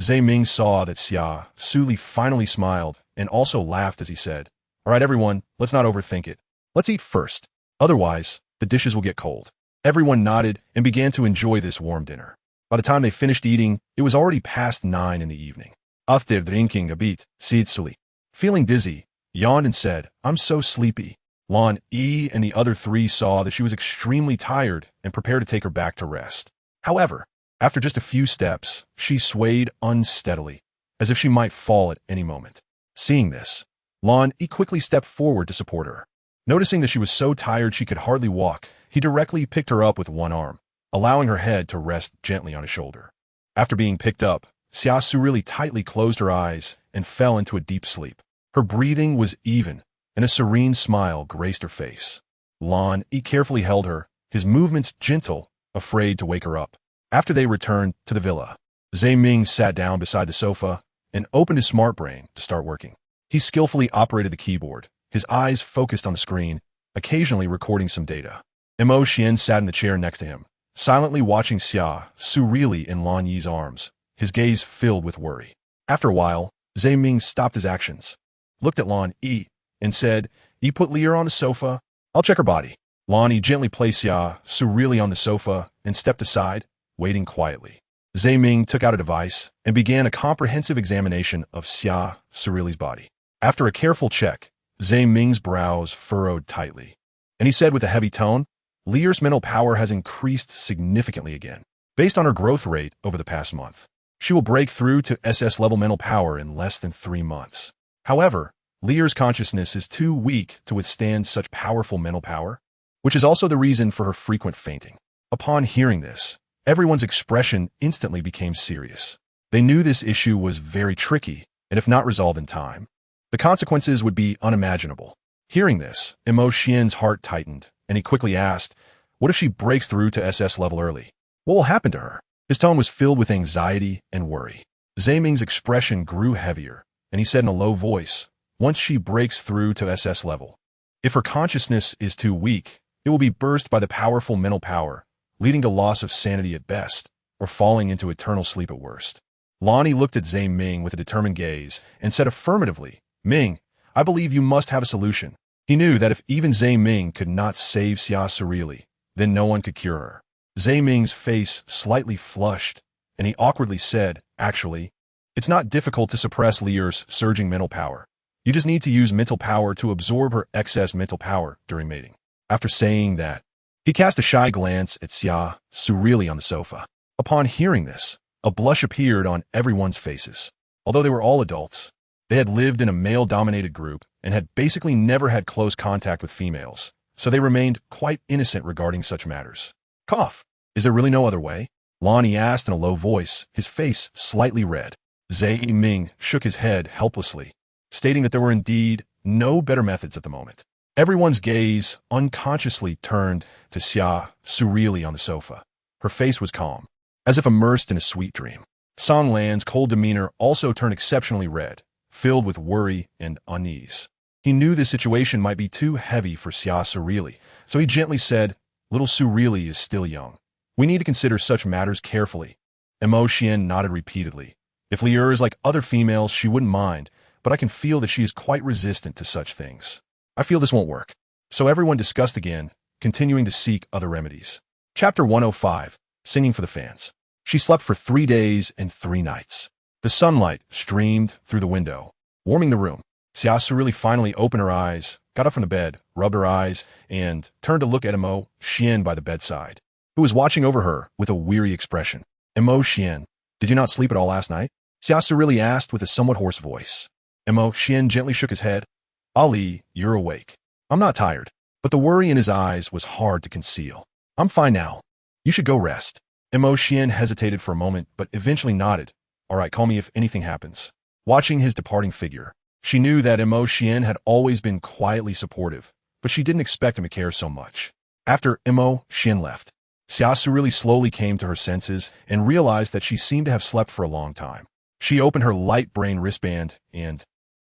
Ming saw that Xia Suli finally smiled and also laughed as he said, "All right, everyone, let's not overthink it. Let's eat first. Otherwise, the dishes will get cold." Everyone nodded and began to enjoy this warm dinner. By the time they finished eating, it was already past 9 in the evening. After drinking a bit, Xia Suli, feeling dizzy, yawned and said, "I'm so sleepy." Lan Yi and the other three saw that she was extremely tired and prepared to take her back to rest. However, after just a few steps, she swayed unsteadily, as if she might fall at any moment. Seeing this, Lan Yi quickly stepped forward to support her. Noticing that she was so tired she could hardly walk, he directly picked her up with one arm, allowing her head to rest gently on his shoulder. After being picked up, Xia Suli tightly closed her eyes and fell into a deep sleep. Her breathing was even, and a serene smile graced her face. Lan Yi carefully held her, his movements gentle, afraid to wake her up. After they returned to the villa, Ming sat down beside the sofa and opened his smart brain to start working. He skillfully operated the keyboard, his eyes focused on the screen, occasionally recording some data. Mo Xian sat in the chair next to him, silently watching Xia Suli in Lan Yi's arms, his gaze filled with worry. After a while, Ming stopped his actions, looked at Lan Yi, and said, "You put Lier on the sofa. I'll check her body." Lan Yi gently placed Xia Suli on the sofa and stepped aside, waiting quietly. Ming took out a device and began a comprehensive examination of Xia Suli's body. After a careful check, Ming's brows furrowed tightly, and he said with a heavy tone, "Lier's mental power has increased significantly again. Based on her growth rate over the past month, she will break through to SS-level mental power in less than 3 months. However, Lier's consciousness is too weak to withstand such powerful mental power, which is also the reason for her frequent fainting." Upon hearing this, everyone's expression instantly became serious. They knew this issue was very tricky, and if not resolved in time, the consequences would be unimaginable. Hearing this, Mo Xian's heart tightened, and he quickly asked, "What if she breaks through to SS level early? What will happen to her?" His tone was filled with anxiety and worry. Ming's expression grew heavier, and he said in a low voice, "Once she breaks through to SS level, if her consciousness is too weak, it will be burst by the powerful mental power, leading to loss of sanity at best, or falling into eternal sleep at worst." Lan Yi looked at Ming with a determined gaze and said affirmatively, "Ming, I believe you must have a solution." He knew that if even Ming could not save Xia Suli, then no one could cure her. Ming's face slightly flushed, and he awkwardly said, "Actually, it's not difficult to suppress Lier's surging mental power. You just need to use mental power to absorb her excess mental power during mating." After saying that, he cast a shy glance at Xia Suli on the sofa. Upon hearing this, a blush appeared on everyone's faces. Although they were all adults, they had lived in a male-dominated group and had basically never had close contact with females, so they remained quite innocent regarding such matters. "Cough, Is there really no other way? Lonnie asked in a low voice, his face slightly red. Zhe Ming shook his head helplessly, stating that there were indeed no better methods at the moment. Everyone's gaze unconsciously turned to Xia Suli on the sofa. Her face was calm, as if immersed in a sweet dream. Song Lan's cold demeanor also turned exceptionally red, filled with worry and unease. He knew the situation might be too heavy for Xia Suli, so he gently said, "Little Suli is still young. We need to consider such matters carefully." Mo Xian nodded repeatedly. If Liu is like other females, she wouldn't mind, but I can feel that she is quite resistant to such things. I feel this won't work. So everyone discussed again, continuing to seek other remedies. Chapter 105, Singing for the Fans. She slept for 3 days and 3 nights. The sunlight streamed through the window, warming the room. Xia Suli finally opened her eyes, got up from the bed, rubbed her eyes, and turned to look at Mo Xian by the bedside, who was watching over her with a weary expression. Mo Xian, did you not sleep at all last night? Xia Suli asked with a somewhat hoarse voice. Mo Xian gently shook his head. Ali, you're awake. I'm not tired. But the worry in his eyes was hard to conceal. I'm fine now. You should go rest. Mo Xian hesitated for a moment, but eventually nodded. All right, call me if anything happens. Watching his departing figure, she knew that Mo Xian had always been quietly supportive, but she didn't expect him to care so much. After Mo Xian left, Xia Suli slowly came to her senses and realized that she seemed to have slept for a long time. She opened her light brain wristband and,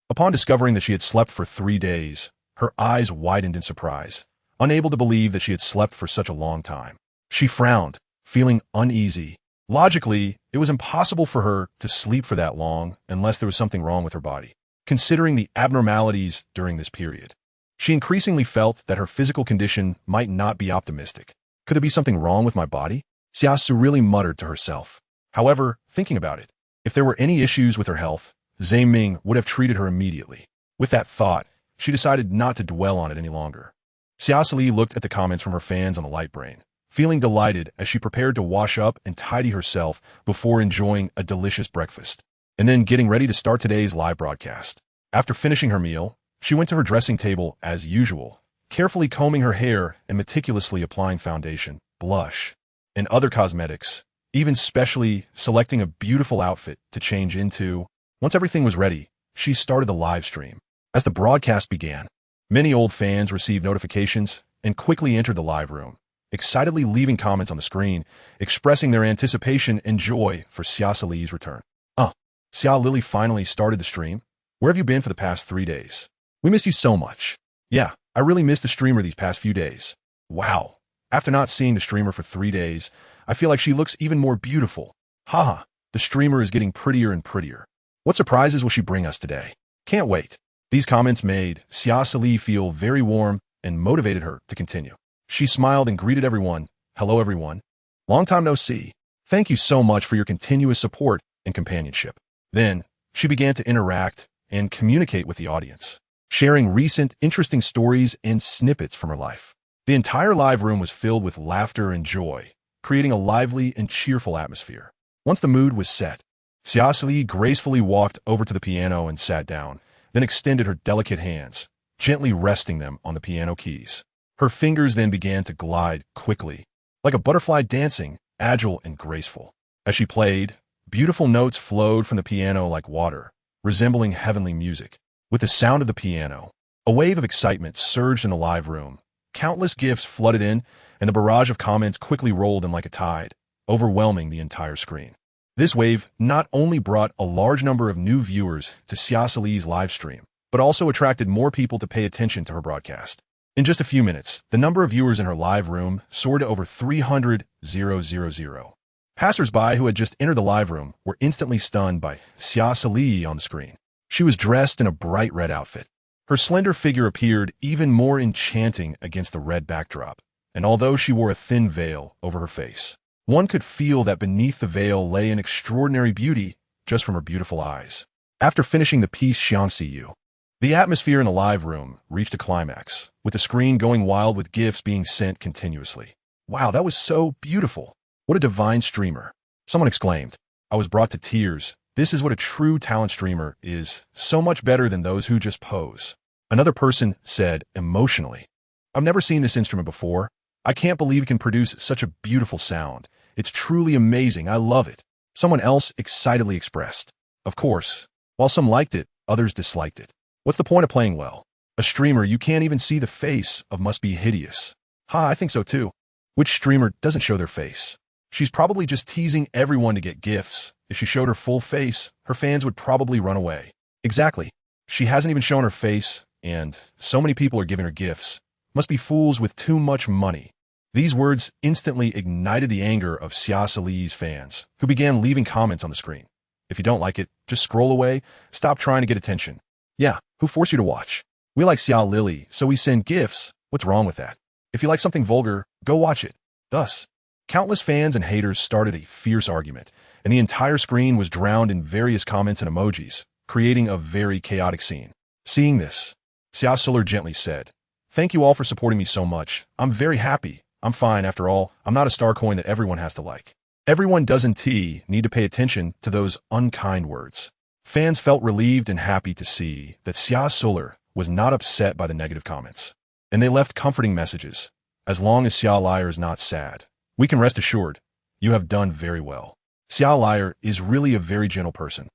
upon discovering that she had slept for 3 days, her eyes widened in surprise, unable to believe that she had slept for such a long time. She frowned, feeling uneasy. Logically, it was impossible for her to sleep for that long unless there was something wrong with her body. Considering the abnormalities during this period, she increasingly felt that her physical condition might not be optimistic. Could there be something wrong with my body? Xia Suli muttered to herself. However, thinking about it, if there were any issues with her health, Zhe Ming would have treated her immediately. With that thought, she decided not to dwell on it any longer. Xia Suli looked at the comments from her fans on the light brain, feeling delighted as she prepared to wash up and tidy herself before enjoying a delicious breakfast, and then getting ready to start today's live broadcast. After finishing her meal, she went to her dressing table as usual, carefully combing her hair and meticulously applying foundation, blush, and other cosmetics, even specially selecting a beautiful outfit to change into. Once everything was ready, she started the live stream. As the broadcast began, many old fans received notifications and quickly entered the live room, excitedly leaving comments on the screen, expressing their anticipation and joy for Xia Suli's return. Xia Lili finally started the stream. Where have you been for the past 3 days? We missed you so much. Yeah, I really missed the streamer these past few days. Wow. After not seeing the streamer for 3 days, I feel like she looks even more beautiful. Haha, the streamer is getting prettier and prettier. What surprises will she bring us today? Can't wait. These comments made Xia Suli feel very warm and motivated her to continue. She smiled and greeted everyone. Hello everyone. Long time no see. Thank you so much for your continuous support and companionship. Then, she began to interact and communicate with the audience, sharing recent interesting stories and snippets from her life. The entire live room was filled with laughter and joy, creating a lively and cheerful atmosphere. Once the mood was set, Xia Suli gracefully walked over to the piano and sat down, then extended her delicate hands, gently resting them on the piano keys. Her fingers then began to glide quickly, like a butterfly dancing, agile and graceful. As she played, beautiful notes flowed from the piano like water, resembling heavenly music. With the sound of the piano, a wave of excitement surged in the live room. Countless gifts flooded in, and the barrage of comments quickly rolled in like a tide, overwhelming the entire screen. This wave not only brought a large number of new viewers to Xia Suli's live stream, but also attracted more people to pay attention to her broadcast. In just a few minutes, the number of viewers in her live room soared to over 300,000. Passers-by who had just entered the live room were instantly stunned by Xia Suli on the screen. She was dressed in a bright red outfit. Her slender figure appeared even more enchanting against the red backdrop, and although she wore a thin veil over her face, one could feel that beneath the veil lay an extraordinary beauty just from her beautiful eyes. After finishing the piece Xiangxiyu, the atmosphere in the live room reached a climax, with the screen going wild with gifts being sent continuously. Wow, that was so beautiful. What a divine streamer. Someone exclaimed. I was brought to tears. This is what a true talent streamer is, so much better than those who just pose. Another person said emotionally, I've never seen this instrument before. I can't believe it can produce such a beautiful sound. It's truly amazing. I love it. Someone else excitedly expressed. Of course, while some liked it, others disliked it. What's the point of playing well? A streamer you can't even see the face of must be hideous. Ha, I think so too. Which streamer doesn't show their face? She's probably just teasing everyone to get gifts. If she showed her full face, her fans would probably run away. Exactly. She hasn't even shown her face, and so many people are giving her gifts. Must be fools with too much money. These words instantly ignited the anger of Xia Suli's fans, who began leaving comments on the screen. If you don't like it, just scroll away. Stop trying to get attention. Yeah, who forced you to watch? We like Xia Lily, so we send gifts. What's wrong with that? If you like something vulgar, go watch it. Thus, countless fans and haters started a fierce argument, and the entire screen was drowned in various comments and emojis, creating a very chaotic scene. Seeing this, Xia Suli gently said, "Thank you all for supporting me so much. I'm very happy. I'm fine. After all, I'm not a star coin that everyone has to like. Everyone doesn't need to pay attention to those unkind words." Fans felt relieved and happy to see that Xia Suli was not upset by the negative comments, and they left comforting messages. As long as Xia Liar is not sad, we can rest assured you have done very well. Xia Liar is really a very gentle person.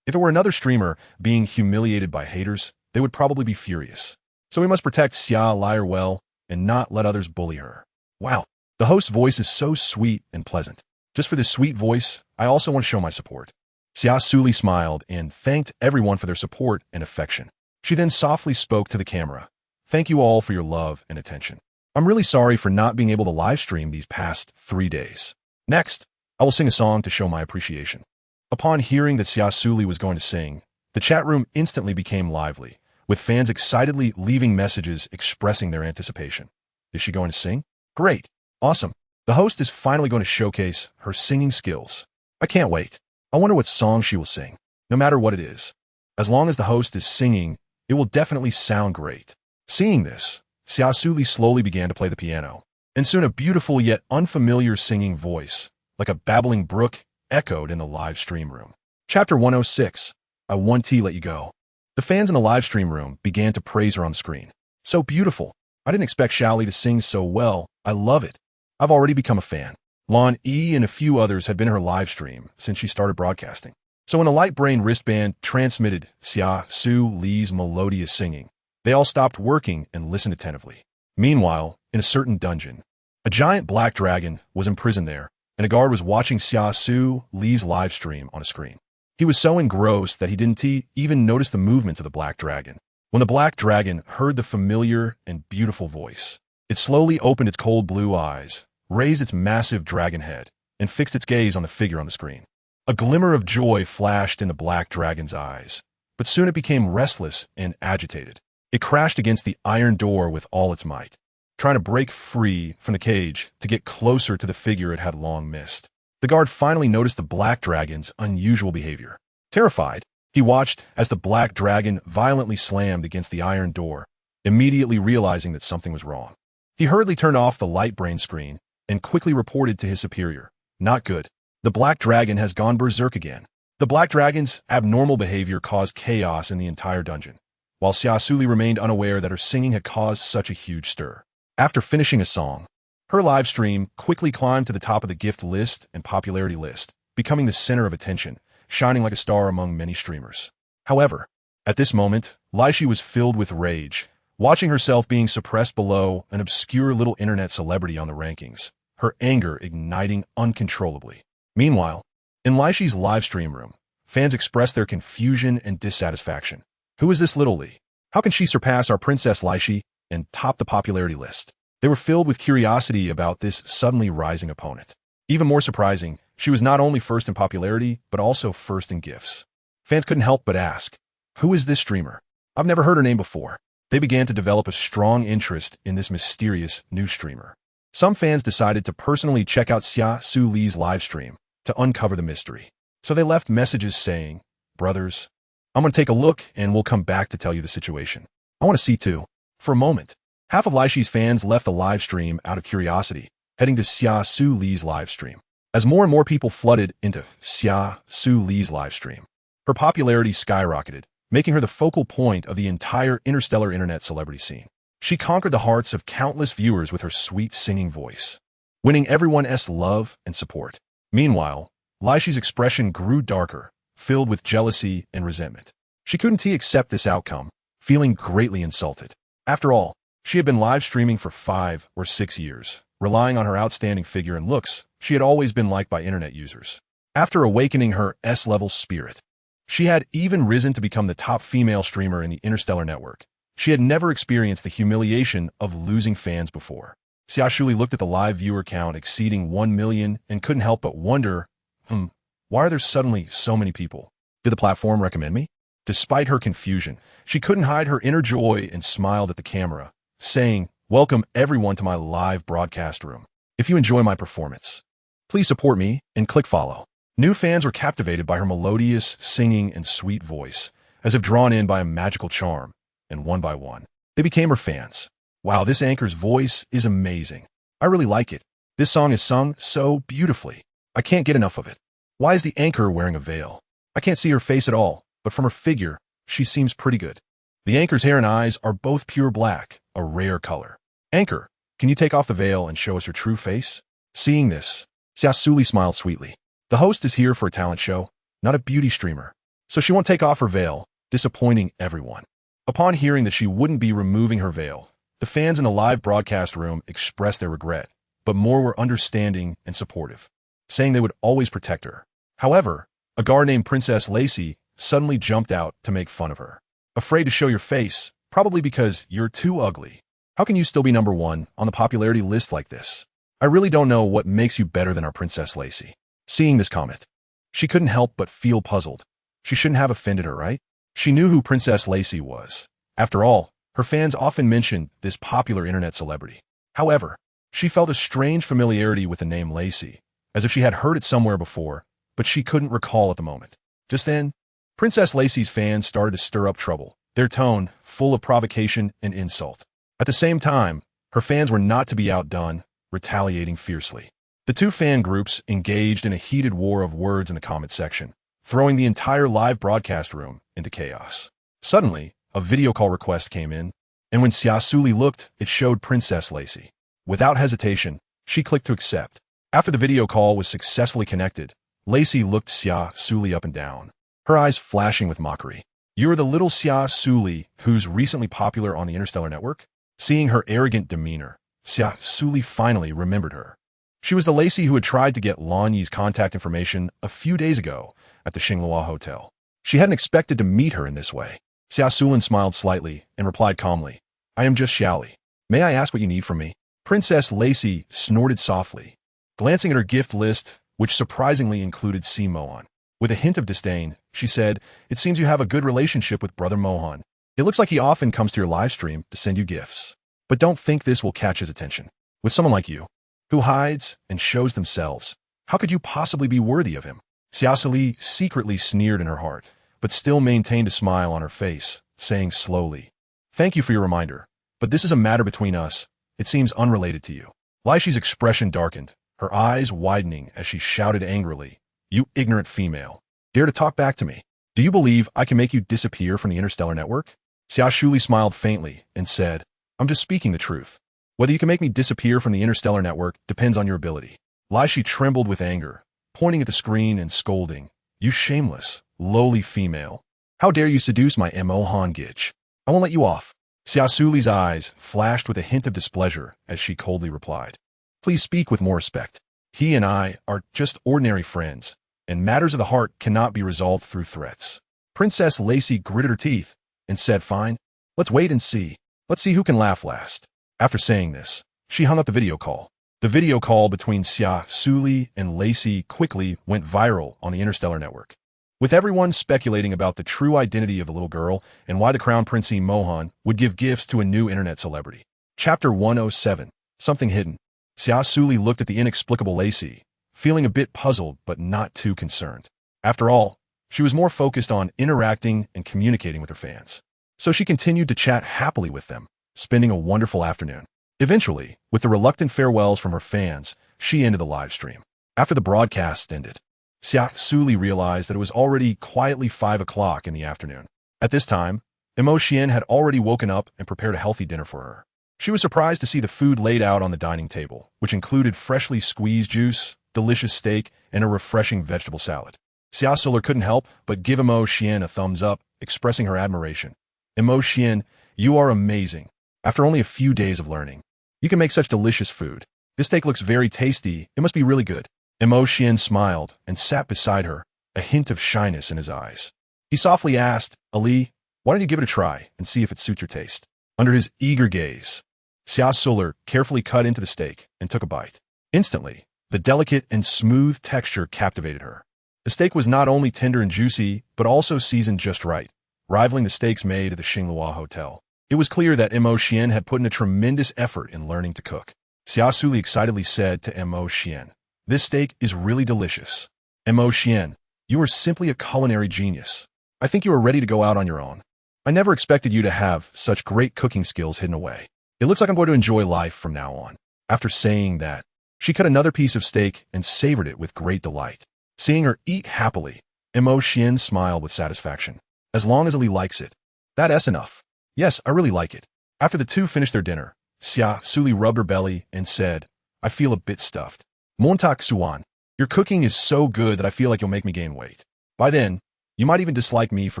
If it were another streamer being humiliated by haters, they would probably be furious. So we must protect Xia Liar well and not let others bully her. Wow, the host's voice is so sweet and pleasant. Just for this sweet voice, I also want to show my support. Xia Suli smiled and thanked everyone for their support and affection. She then softly spoke to the camera. "Thank you all for your love and attention. I'm really sorry for not being able to live stream these past 3 days. Next, I will sing a song to show my appreciation." Upon hearing that Xia Suli was going to sing, the chat room instantly became lively, with fans excitedly leaving messages expressing their anticipation. Is she going to sing? Great. Awesome. The host is finally going to showcase her singing skills. I can't wait. I wonder what song she will sing. No matter what it is, as long as the host is singing, it will definitely sound great. Seeing this, Xia Suli slowly began to play the piano, and soon a beautiful yet unfamiliar singing voice, like a babbling brook, echoed in the live stream room. Chapter 106. I won't let you go. The fans in the live stream room began to praise her on the screen. So beautiful. I didn't expect Xiaoli to sing so well. I love it. I've already become a fan. Lon E and a few others had been in her live stream since she started broadcasting. So when a light brain wristband transmitted Xia Suli's melodious singing, they all stopped working and listened attentively. Meanwhile, in a certain dungeon, a giant black dragon was imprisoned there, and a guard was watching Xia Suli's live stream on a screen. He was so engrossed that he didn't even notice the movements of the black dragon. When the black dragon heard the familiar and beautiful voice, it slowly opened its cold blue eyes, raised its massive dragon head, and fixed its gaze on the figure on the screen. A glimmer of joy flashed in the black dragon's eyes, but soon it became restless and agitated. It crashed against the iron door with all its might, trying to break free from the cage to get closer to the figure it had long missed. The guard finally noticed the black dragon's unusual behavior. Terrified, he watched as the black dragon violently slammed against the iron door, immediately realizing that something was wrong. He hurriedly turned off the light brain screen and quickly reported to his superior. Not good. The black dragon has gone berserk again. The black dragon's abnormal behavior caused chaos in the entire dungeon, while Xia Suli remained unaware that her singing had caused such a huge stir. After finishing a song, her live stream quickly climbed to the top of the gift list and popularity list, becoming the center of attention, shining like a star among many streamers. However, at this moment, Laishi was filled with rage, watching herself being suppressed below an obscure little internet celebrity on the rankings, her anger igniting uncontrollably. Meanwhile, in Laishi's live stream room, fans expressed their confusion and dissatisfaction. Who is this little Li? How can she surpass our Princess Laishi and top the popularity list? They were filled with curiosity about this suddenly rising opponent. Even more surprising, she was not only first in popularity, but also first in gifts. Fans couldn't help but ask, who is this streamer? I've never heard her name before. They began to develop a strong interest in this mysterious new streamer. Some fans decided to personally check out Xia Suli's live stream to uncover the mystery. So they left messages saying, "Brothers, I'm going to take a look and we'll come back to tell you the situation. I want to see too." For a moment, half of Laishi's fans left the live stream out of curiosity, heading to Xia Suli's live stream. As more and more people flooded into Xia Suli's live stream, her popularity skyrocketed, making her the focal point of the entire interstellar internet celebrity scene. She conquered the hearts of countless viewers with her sweet singing voice, winning everyone's love and support. Meanwhile, Laishi's expression grew darker, filled with jealousy and resentment. She couldn't accept this outcome, feeling greatly insulted. After all, she had been live streaming for 5 or 6 years, relying on her outstanding figure and looks. She had always been liked by internet users. After awakening her S-level spirit, she had even risen to become the top female streamer in the Interstellar network. She had never experienced the humiliation of losing fans before. Xia Suli looked at the live viewer count exceeding 1 million and couldn't help but wonder, why are there suddenly so many people? Did the platform recommend me? Despite her confusion, she couldn't hide her inner joy and smiled at the camera, saying, "Welcome everyone to my live broadcast room. If you enjoy my performance, please support me and click follow." New fans were captivated by her melodious singing and sweet voice, as if drawn in by a magical charm, and one by one, they became her fans. "Wow, this anchor's voice is amazing. I really like it. This song is sung so beautifully. I can't get enough of it. Why is the anchor wearing a veil? I can't see her face at all, but from her figure, she seems pretty good. The anchor's hair and eyes are both pure black, a rare color. Anchor, can you take off the veil and show us your true face?" Seeing this, Xia Suli smiled sweetly. The host is here for a talent show, not a beauty streamer, so she won't take off her veil, disappointing everyone. Upon hearing that she wouldn't be removing her veil, the fans in the live broadcast room expressed their regret, but more were understanding and supportive, saying they would always protect her. However, a guard named Princess Lacey suddenly jumped out to make fun of her. "Afraid to show your face, probably because you're too ugly. How can you still be #1 on the popularity list like this? I really don't know what makes you better than our Princess Lacey." Seeing this comment, she couldn't help but feel puzzled. She shouldn't have offended her, right? She knew who Princess Lacey was. After all, her fans often mentioned this popular internet celebrity. However, she felt a strange familiarity with the name Lacey, as if she had heard it somewhere before, but she couldn't recall at the moment. Just then, Princess Lacey's fans started to stir up trouble, their tone full of provocation and insult. At the same time, her fans were not to be outdone, retaliating fiercely. The two fan groups engaged in a heated war of words in the comment section, throwing the entire live broadcast room into chaos. Suddenly, a video call request came in, and when Xia Suli looked, it showed Princess Lacey. Without hesitation, she clicked to accept. After the video call was successfully connected, Lacey looked Xia Suli up and down, her eyes flashing with mockery. "You're the little Xia Suli who's recently popular on the Interstellar network?" Seeing her arrogant demeanor, Xia Suli finally remembered her. She was the Lacey who had tried to get Lan Yi's contact information a few days ago at the Xinglua Hotel. She hadn't expected to meet her in this way. Xia Suli smiled slightly and replied calmly, "I am just Xiaoli. May I ask what you need from me?" Princess Lacey snorted softly, glancing at her gift list, which surprisingly included Si Mohan. With a hint of disdain, she said, "It seems you have a good relationship with Brother Mohan. It looks like he often comes to your live stream to send you gifts. But don't think this will catch his attention. With someone like you, who hides and shows themselves, how could you possibly be worthy of him?" Xia Suli secretly sneered in her heart, but still maintained a smile on her face, saying slowly, "Thank you for your reminder, but this is a matter between us. It seems unrelated to you." Laishi's expression darkened, her eyes widening as she shouted angrily, "You ignorant female. Dare to talk back to me? Do you believe I can make you disappear from the Interstellar network?" Xia Suli smiled faintly and said, "I'm just speaking the truth. Whether you can make me disappear from the Interstellar network depends on your ability." Laishi trembled with anger, pointing at the screen and scolding, "You shameless, lowly female. How dare you seduce my Mohan Gitch? I won't let you off." Xia Suli's eyes flashed with a hint of displeasure as she coldly replied, "Please speak with more respect. He and I are just ordinary friends, and matters of the heart cannot be resolved through threats." Princess Lacey gritted her teeth and said, "Fine, let's wait and see. Let's see who can laugh last." After saying this, she hung up the video call. The video call between Xia Suli and Lacey quickly went viral on the Interstellar network, with everyone speculating about the true identity of the little girl and why the Crown Prince Mohan would give gifts to a new internet celebrity. Chapter 107, Something Hidden. Xia Suli looked at the inexplicable Lacey, feeling a bit puzzled but not too concerned. After all, she was more focused on interacting and communicating with her fans. So she continued to chat happily with them, spending a wonderful afternoon. Eventually, with the reluctant farewells from her fans, she ended the live stream. After the broadcast ended, Xia Suli realized that it was already quietly 5 o'clock in the afternoon. At this time, Imo Xian had already woken up and prepared a healthy dinner for her. She was surprised to see the food laid out on the dining table, which included freshly squeezed juice, delicious steak, and a refreshing vegetable salad. Xia Suli couldn't help but give Mo Xian a thumbs up, expressing her admiration. Mo Xian, you are amazing. After only a few days of learning, you can make such delicious food. This steak looks very tasty. It must be really good. Mo Xian smiled and sat beside her, a hint of shyness in his eyes. He softly asked, Ali, why don't you give it a try and see if it suits your taste? Under his eager gaze, Xia Suli carefully cut into the steak and took a bite. Instantly, the delicate and smooth texture captivated her. The steak was not only tender and juicy, but also seasoned just right, rivaling the steaks made at the Xinghua Hotel. It was clear that Mo Xian had put in a tremendous effort in learning to cook. Xia Suli excitedly said to Mo Xian, this steak is really delicious. Mo Xian, you are simply a culinary genius. I think you are ready to go out on your own. I never expected you to have such great cooking skills hidden away. It looks like I'm going to enjoy life from now on. After saying that, she cut another piece of steak and savored it with great delight. Seeing her eat happily, Mo Xian smiled with satisfaction. As long as Ali likes it, that's enough. Yes, I really like it. After the two finished their dinner, Xia Suli rubbed her belly and said, I feel a bit stuffed. Montak Suan, your cooking is so good that I feel like you'll make me gain weight. By then, you might even dislike me for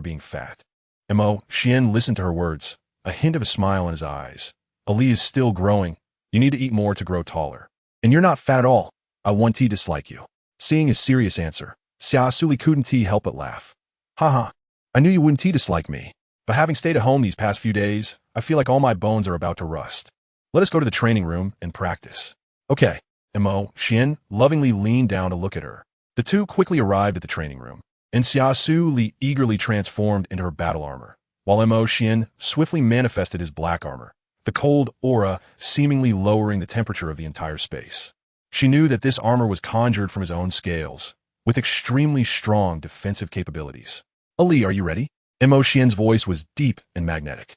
being fat. Mo Xian listened to her words, a hint of a smile in his eyes. Ali is still growing. You need to eat more to grow taller. And you're not fat at all. I won't dislike you. Seeing his serious answer, Xia Suli couldn't help but laugh. Haha, I knew you wouldn't dislike me. But having stayed at home these past few days, I feel like all my bones are about to rust. Let us go to the training room and practice. Okay. Mo Xian lovingly leaned down to look at her. The two quickly arrived at the training room, and Xia Suli eagerly transformed into her battle armor, while Mo Xian swiftly manifested his black armor, the cold aura seemingly lowering the temperature of the entire space. She knew that this armor was conjured from his own scales, with extremely strong defensive capabilities. Ali, are you ready? Mo Xian's voice was deep and magnetic.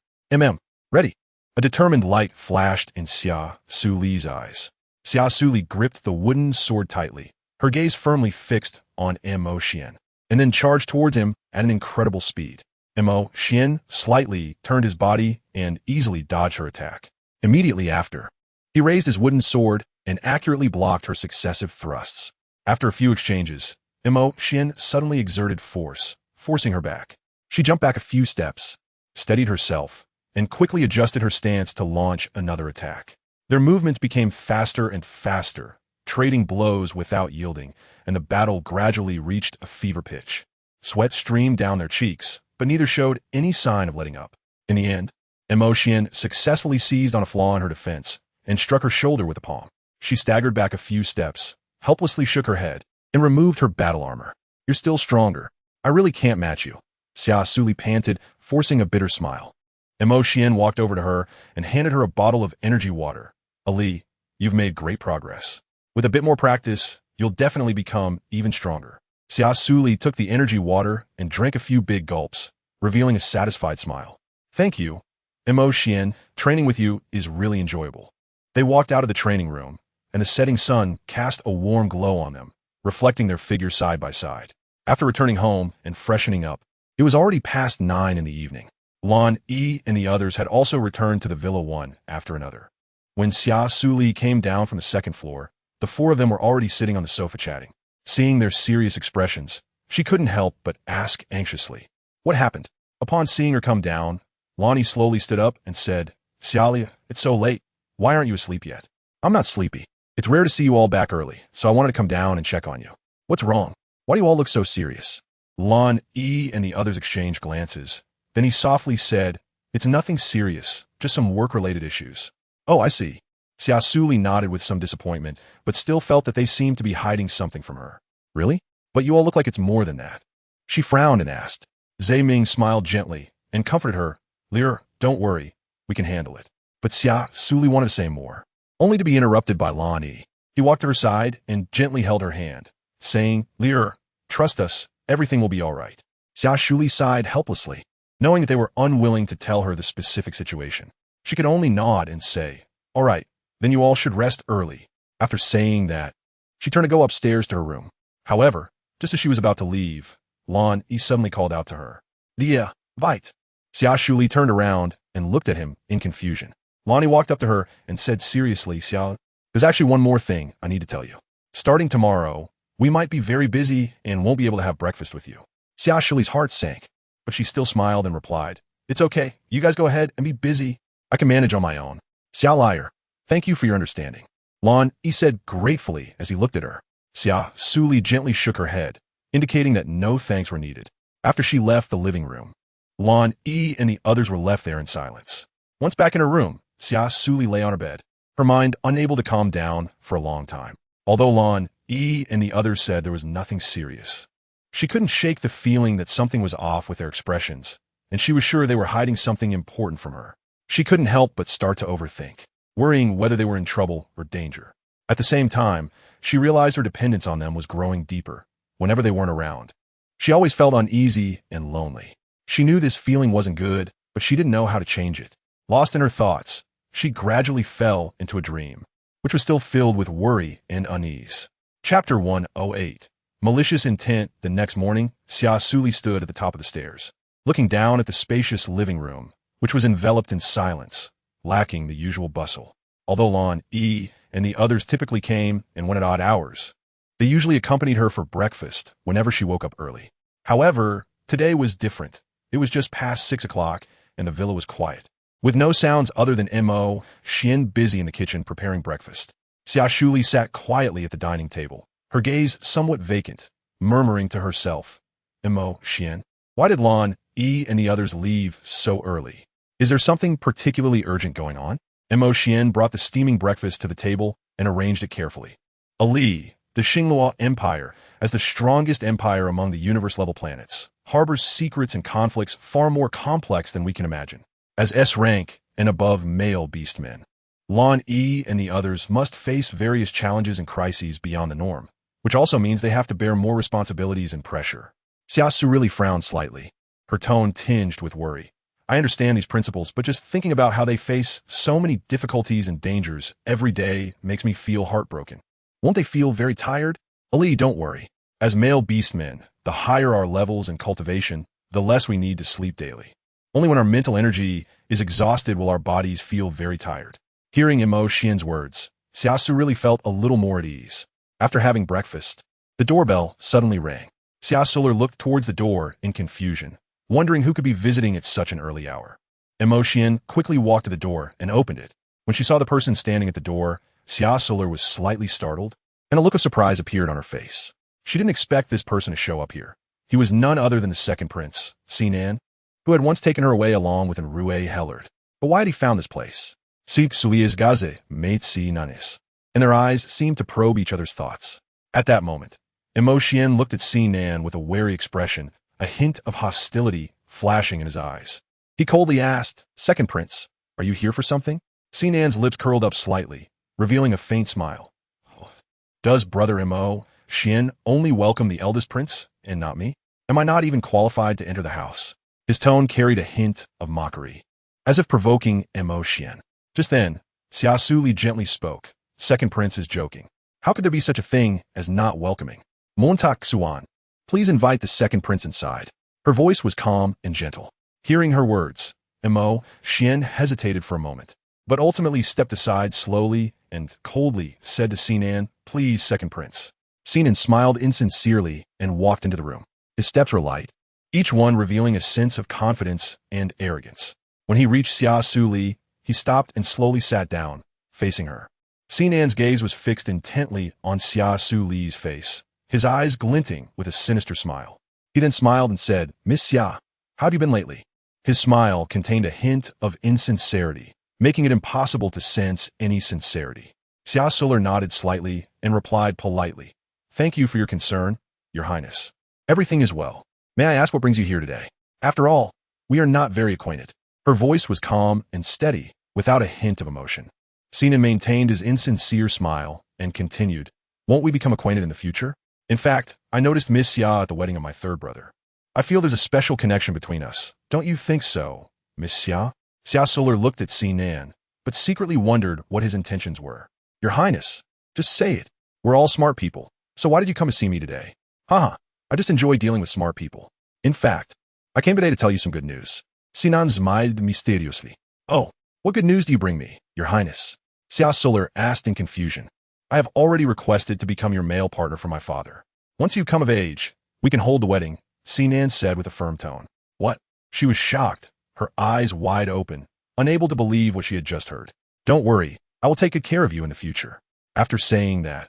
Ready. A determined light flashed in Xia Suli's eyes. Xia Suli gripped the wooden sword tightly, her gaze firmly fixed on Mo Xian, and then charged towards him at an incredible speed. Mo Xian slightly turned his body and easily dodged her attack. Immediately after, he raised his wooden sword and accurately blocked her successive thrusts. After a few exchanges, Mo Xian suddenly exerted force, forcing her back. She jumped back a few steps, steadied herself, and quickly adjusted her stance to launch another attack. Their movements became faster and faster, trading blows without yielding, and the battle gradually reached a fever pitch. Sweat streamed down their cheeks, but neither showed any sign of letting up. In the end, Mo Xian successfully seized on a flaw in her defense and struck her shoulder with a palm. She staggered back a few steps, helplessly shook her head, and removed her battle armor. You're still stronger. I really can't match you. Xia Suli panted, forcing a bitter smile. Mo Xian walked over to her and handed her a bottle of energy water. Ali, you've made great progress. With a bit more practice, you'll definitely become even stronger. Xia Suli took the energy water and drank a few big gulps, revealing a satisfied smile. Thank you. Mo Xian, training with you is really enjoyable. They walked out of the training room, and the setting sun cast a warm glow on them, reflecting their figures side by side. After returning home and freshening up, it was already past 9 in the evening. Lan Yi and the others had also returned to the villa one after another. When Xia Suli came down from the second floor, the four of them were already sitting on the sofa chatting. Seeing their serious expressions, she couldn't help but ask anxiously, what happened? Upon seeing her come down, Lonnie slowly stood up and said, Xialia, it's so late. Why aren't you asleep yet? I'm not sleepy. It's rare to see you all back early, so I wanted to come down and check on you. What's wrong? Why do you all look so serious? Lan Yi and the others exchanged glances. Then he softly said, it's nothing serious, just some work-related issues. Oh, I see. Xia Suli nodded with some disappointment, but still felt that they seemed to be hiding something from her. Really? But you all look like it's more than that. She frowned and asked. Zhe Ming smiled gently and comforted her. Lear, don't worry. We can handle it. But Xia Suli wanted to say more, only to be interrupted by Lan Yi. He walked to her side and gently held her hand, saying, Lear, trust us, everything will be all right. Xia Suli sighed helplessly, knowing that they were unwilling to tell her the specific situation. She could only nod and say, all right, then you all should rest early. After saying that, she turned to go upstairs to her room. However, just as she was about to leave, Lan Yi suddenly called out to her. Dia, Vite. Xia Suli turned around and looked at him in confusion. Lonnie walked up to her and said seriously, Xia, there's actually one more thing I need to tell you. Starting tomorrow, we might be very busy and won't be able to have breakfast with you. Xia Suli's heart sank, but she still smiled and replied, it's okay. You guys go ahead and be busy. I can manage on my own. Xia liar, thank you for your understanding. Lon, he said gratefully as he looked at her. Xia Suli gently shook her head, indicating that no thanks were needed. After she left the living room, Lon E and the others were left there in silence. Once back in her room, Xia Suli lay on her bed, her mind unable to calm down for a long time. Although Lon E and the others said there was nothing serious, she couldn't shake the feeling that something was off with their expressions, and she was sure they were hiding something important from her. She couldn't help but start to overthink, worrying whether they were in trouble or danger. At the same time, she realized her dependence on them was growing deeper whenever they weren't around. She always felt uneasy and lonely. She knew this feeling wasn't good, but she didn't know how to change it. Lost in her thoughts, she gradually fell into a dream, which was still filled with worry and unease. Chapter 108. Malicious Intent. The next morning, Xia Suli stood at the top of the stairs, looking down at the spacious living room, which was enveloped in silence, lacking the usual bustle. Although Lon E and the others typically came and went at odd hours, they usually accompanied her for breakfast whenever she woke up early. However, today was different. It was just past 6 o'clock, and the villa was quiet, with no sounds other than Mo Xian busy in the kitchen preparing breakfast. Xia Suli sat quietly at the dining table, her gaze somewhat vacant, murmuring to herself, Mo Xian, why did Lon E and the others leave so early? Is there something particularly urgent going on? Mo Xian brought the steaming breakfast to the table and arranged it carefully. Ali, the Xinglua Empire, as the strongest empire among the universe-level planets, harbors secrets and conflicts far more complex than we can imagine. As S-rank and above male beastmen, Lon E and the others must face various challenges and crises beyond the norm, which also means they have to bear more responsibilities and pressure. Xia Suli frowned slightly, her tone tinged with worry. I understand these principles, but just thinking about how they face so many difficulties and dangers every day makes me feel heartbroken. Won't they feel very tired? Ali, don't worry. As male beastmen, the higher our levels and cultivation, the less we need to sleep daily. Only when our mental energy is exhausted will our bodies feel very tired. Hearing Mo Xian's words, Xia Suli felt a little more at ease. After having breakfast, the doorbell suddenly rang. Xia Suli looked towards the door in confusion, wondering who could be visiting at such an early hour. Mo Xian quickly walked to the door and opened it. When she saw the person standing at the door, Xia Suli was slightly startled, and a look of surprise appeared on her face. She didn't expect this person to show up here. He was none other than the second prince, Sinan, who had once taken her away along with Enrue Hellard. But why had he found this place? Xia Suli's gaze made si nanis, and their eyes seemed to probe each other's thoughts. At that moment, Mo Xian looked at Sinan with a wary expression, a hint of hostility flashing in his eyes. He coldly asked, Second Prince, are you here for something? Sinan's lips curled up slightly, revealing a faint smile. Does Brother Mo Xian only welcome the eldest prince, and not me? Am I not even qualified to enter the house? His tone carried a hint of mockery, as if provoking Mo Xian. Just then, Xia Suli gently spoke. Second Prince is joking. How could there be such a thing as not welcoming? Montak Xuan, please invite the second prince inside. Her voice was calm and gentle. Hearing her words, Mo Xian hesitated for a moment, but ultimately stepped aside slowly and coldly said to Sinan, Please, second prince. Sinan smiled insincerely and walked into the room. His steps were light, each one revealing a sense of confidence and arrogance. When he reached Xia Suli, he stopped and slowly sat down, facing her. Sinan's gaze was fixed intently on Xia Suli's face, his eyes glinting with a sinister smile. He then smiled and said, Miss Xia, how have you been lately? His smile contained a hint of insincerity, making it impossible to sense any sincerity. Xia Suli nodded slightly and replied politely, Thank you for your concern, Your Highness. Everything is well. May I ask what brings you here today? After all, we are not very acquainted. Her voice was calm and steady, without a hint of emotion. Sinan maintained his insincere smile and continued, Won't we become acquainted in the future? In fact, I noticed Miss Xia at the wedding of my third brother. I feel there's a special connection between us. Don't you think so, Miss Xia? Xia Suli looked at Sinan, but secretly wondered what his intentions were. Your Highness, just say it. We're all smart people. So why did you come to see me today? Haha, I just enjoy dealing with smart people. In fact, I came today to tell you some good news. Sinan smiled mysteriously. Oh, What good news do you bring me, Your Highness? Xia Suli asked in confusion. I have already requested to become your male partner for my father. Once you come of age, we can hold the wedding, Sinan said with a firm tone. What? She was shocked, her eyes wide open, unable to believe what she had just heard. Don't worry, I will take good care of you in the future. After saying that,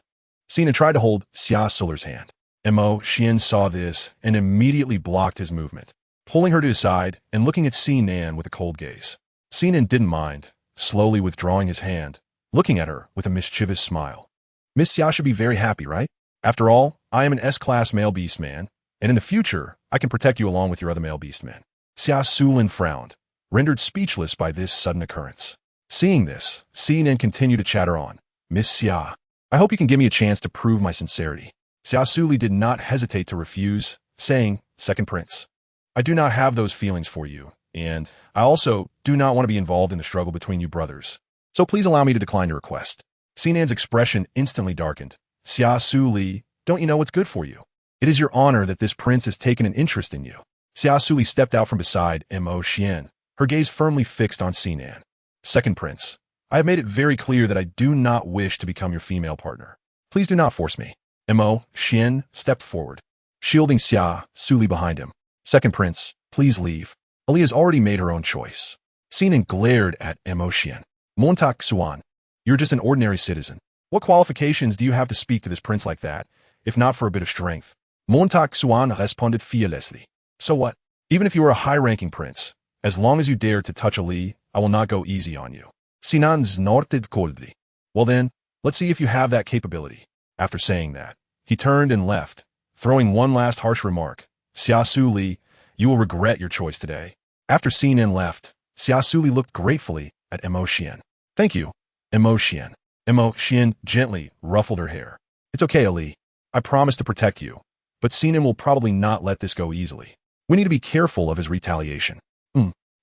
Sinan tried to hold Xia Suli's hand. Mo Xian saw this and immediately blocked his movement, pulling her to his side and looking at Sinan with a cold gaze. Sinan didn't mind, slowly withdrawing his hand, looking at her with a mischievous smile. Miss Xia should be very happy, right? After all, I am an S-class male beastman, and in the future, I can protect you along with your other male beastmen. Xia Suli frowned, rendered speechless by this sudden occurrence. Seeing this, Sinan continued to chatter on. Miss Xia, I hope you can give me a chance to prove my sincerity. Xia Suli did not hesitate to refuse, saying, Second Prince, I do not have those feelings for you, and I also do not want to be involved in the struggle between you brothers. So please allow me to decline your request. Sinan's expression instantly darkened. Xia Suli, don't you know what's good for you? It is your honor that this prince has taken an interest in you. Xia Suli stepped out from beside Mo Xian, her gaze firmly fixed on Sinan. Second Prince, I have made it very clear that I do not wish to become your female partner. Please do not force me. Mo Xian stepped forward, shielding Xia Suli behind him. Second Prince, please leave. Ali has already made her own choice. Sinan glared at Mo Xian. Montak Xuan, you're just an ordinary citizen. What qualifications do you have to speak to this prince like that, if not for a bit of strength? Montak Xuan responded fearlessly. So what? Even if you are a high-ranking prince, as long as you dare to touch Ali, I will not go easy on you. Sinan snorted coldly. Well then, let's see if you have that capability. After saying that, he turned and left, throwing one last harsh remark. Xia Suli, you will regret your choice today. After Sinan left, Xia Suli looked gratefully at Mo Xian. Thank you, Mo Xian. Mo Xian gently ruffled her hair. It's okay, Ali. I promise to protect you, but Sinan will probably not let this go easily. We need to be careful of his retaliation.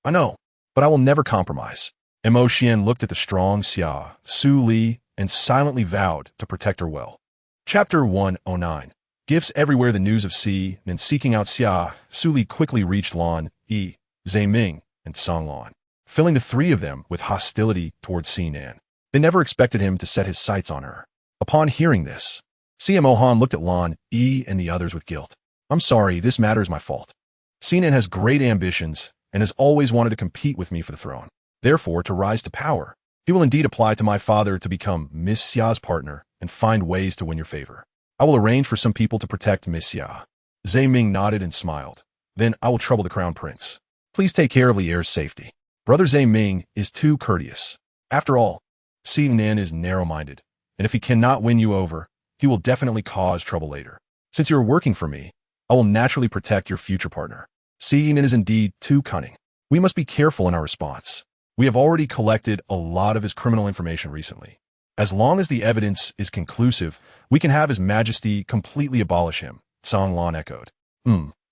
I know, but I will never compromise. Mo Xian looked at the strong Xia Suli and silently vowed to protect her well. Chapter 109. Gifts everywhere. The news of Sinan seeking out Xia Suli quickly reached Lan Yi, Ming, and Song Lan, filling the three of them with hostility towards Sinan. They never expected him to set his sights on her. Upon hearing this, Xia Han looked at Lan Yi and the others with guilt. I'm sorry, this matter is my fault. Sinan has great ambitions and has always wanted to compete with me for the throne. Therefore, to rise to power, he will indeed apply to my father to become Miss Xia's partner and find ways to win your favor. I will arrange for some people to protect Miss Xia. Ming nodded and smiled. Then I will trouble the crown prince. Please take care of Li Er's safety. Brother Ming is too courteous. After all, Sinan is narrow-minded, and if he cannot win you over, he will definitely cause trouble later. Since you are working for me, I will naturally protect your future partner. Sinan is indeed too cunning. We must be careful in our response. We have already collected a lot of his criminal information recently. As long as the evidence is conclusive, we can have His Majesty completely abolish him, Song Lan echoed.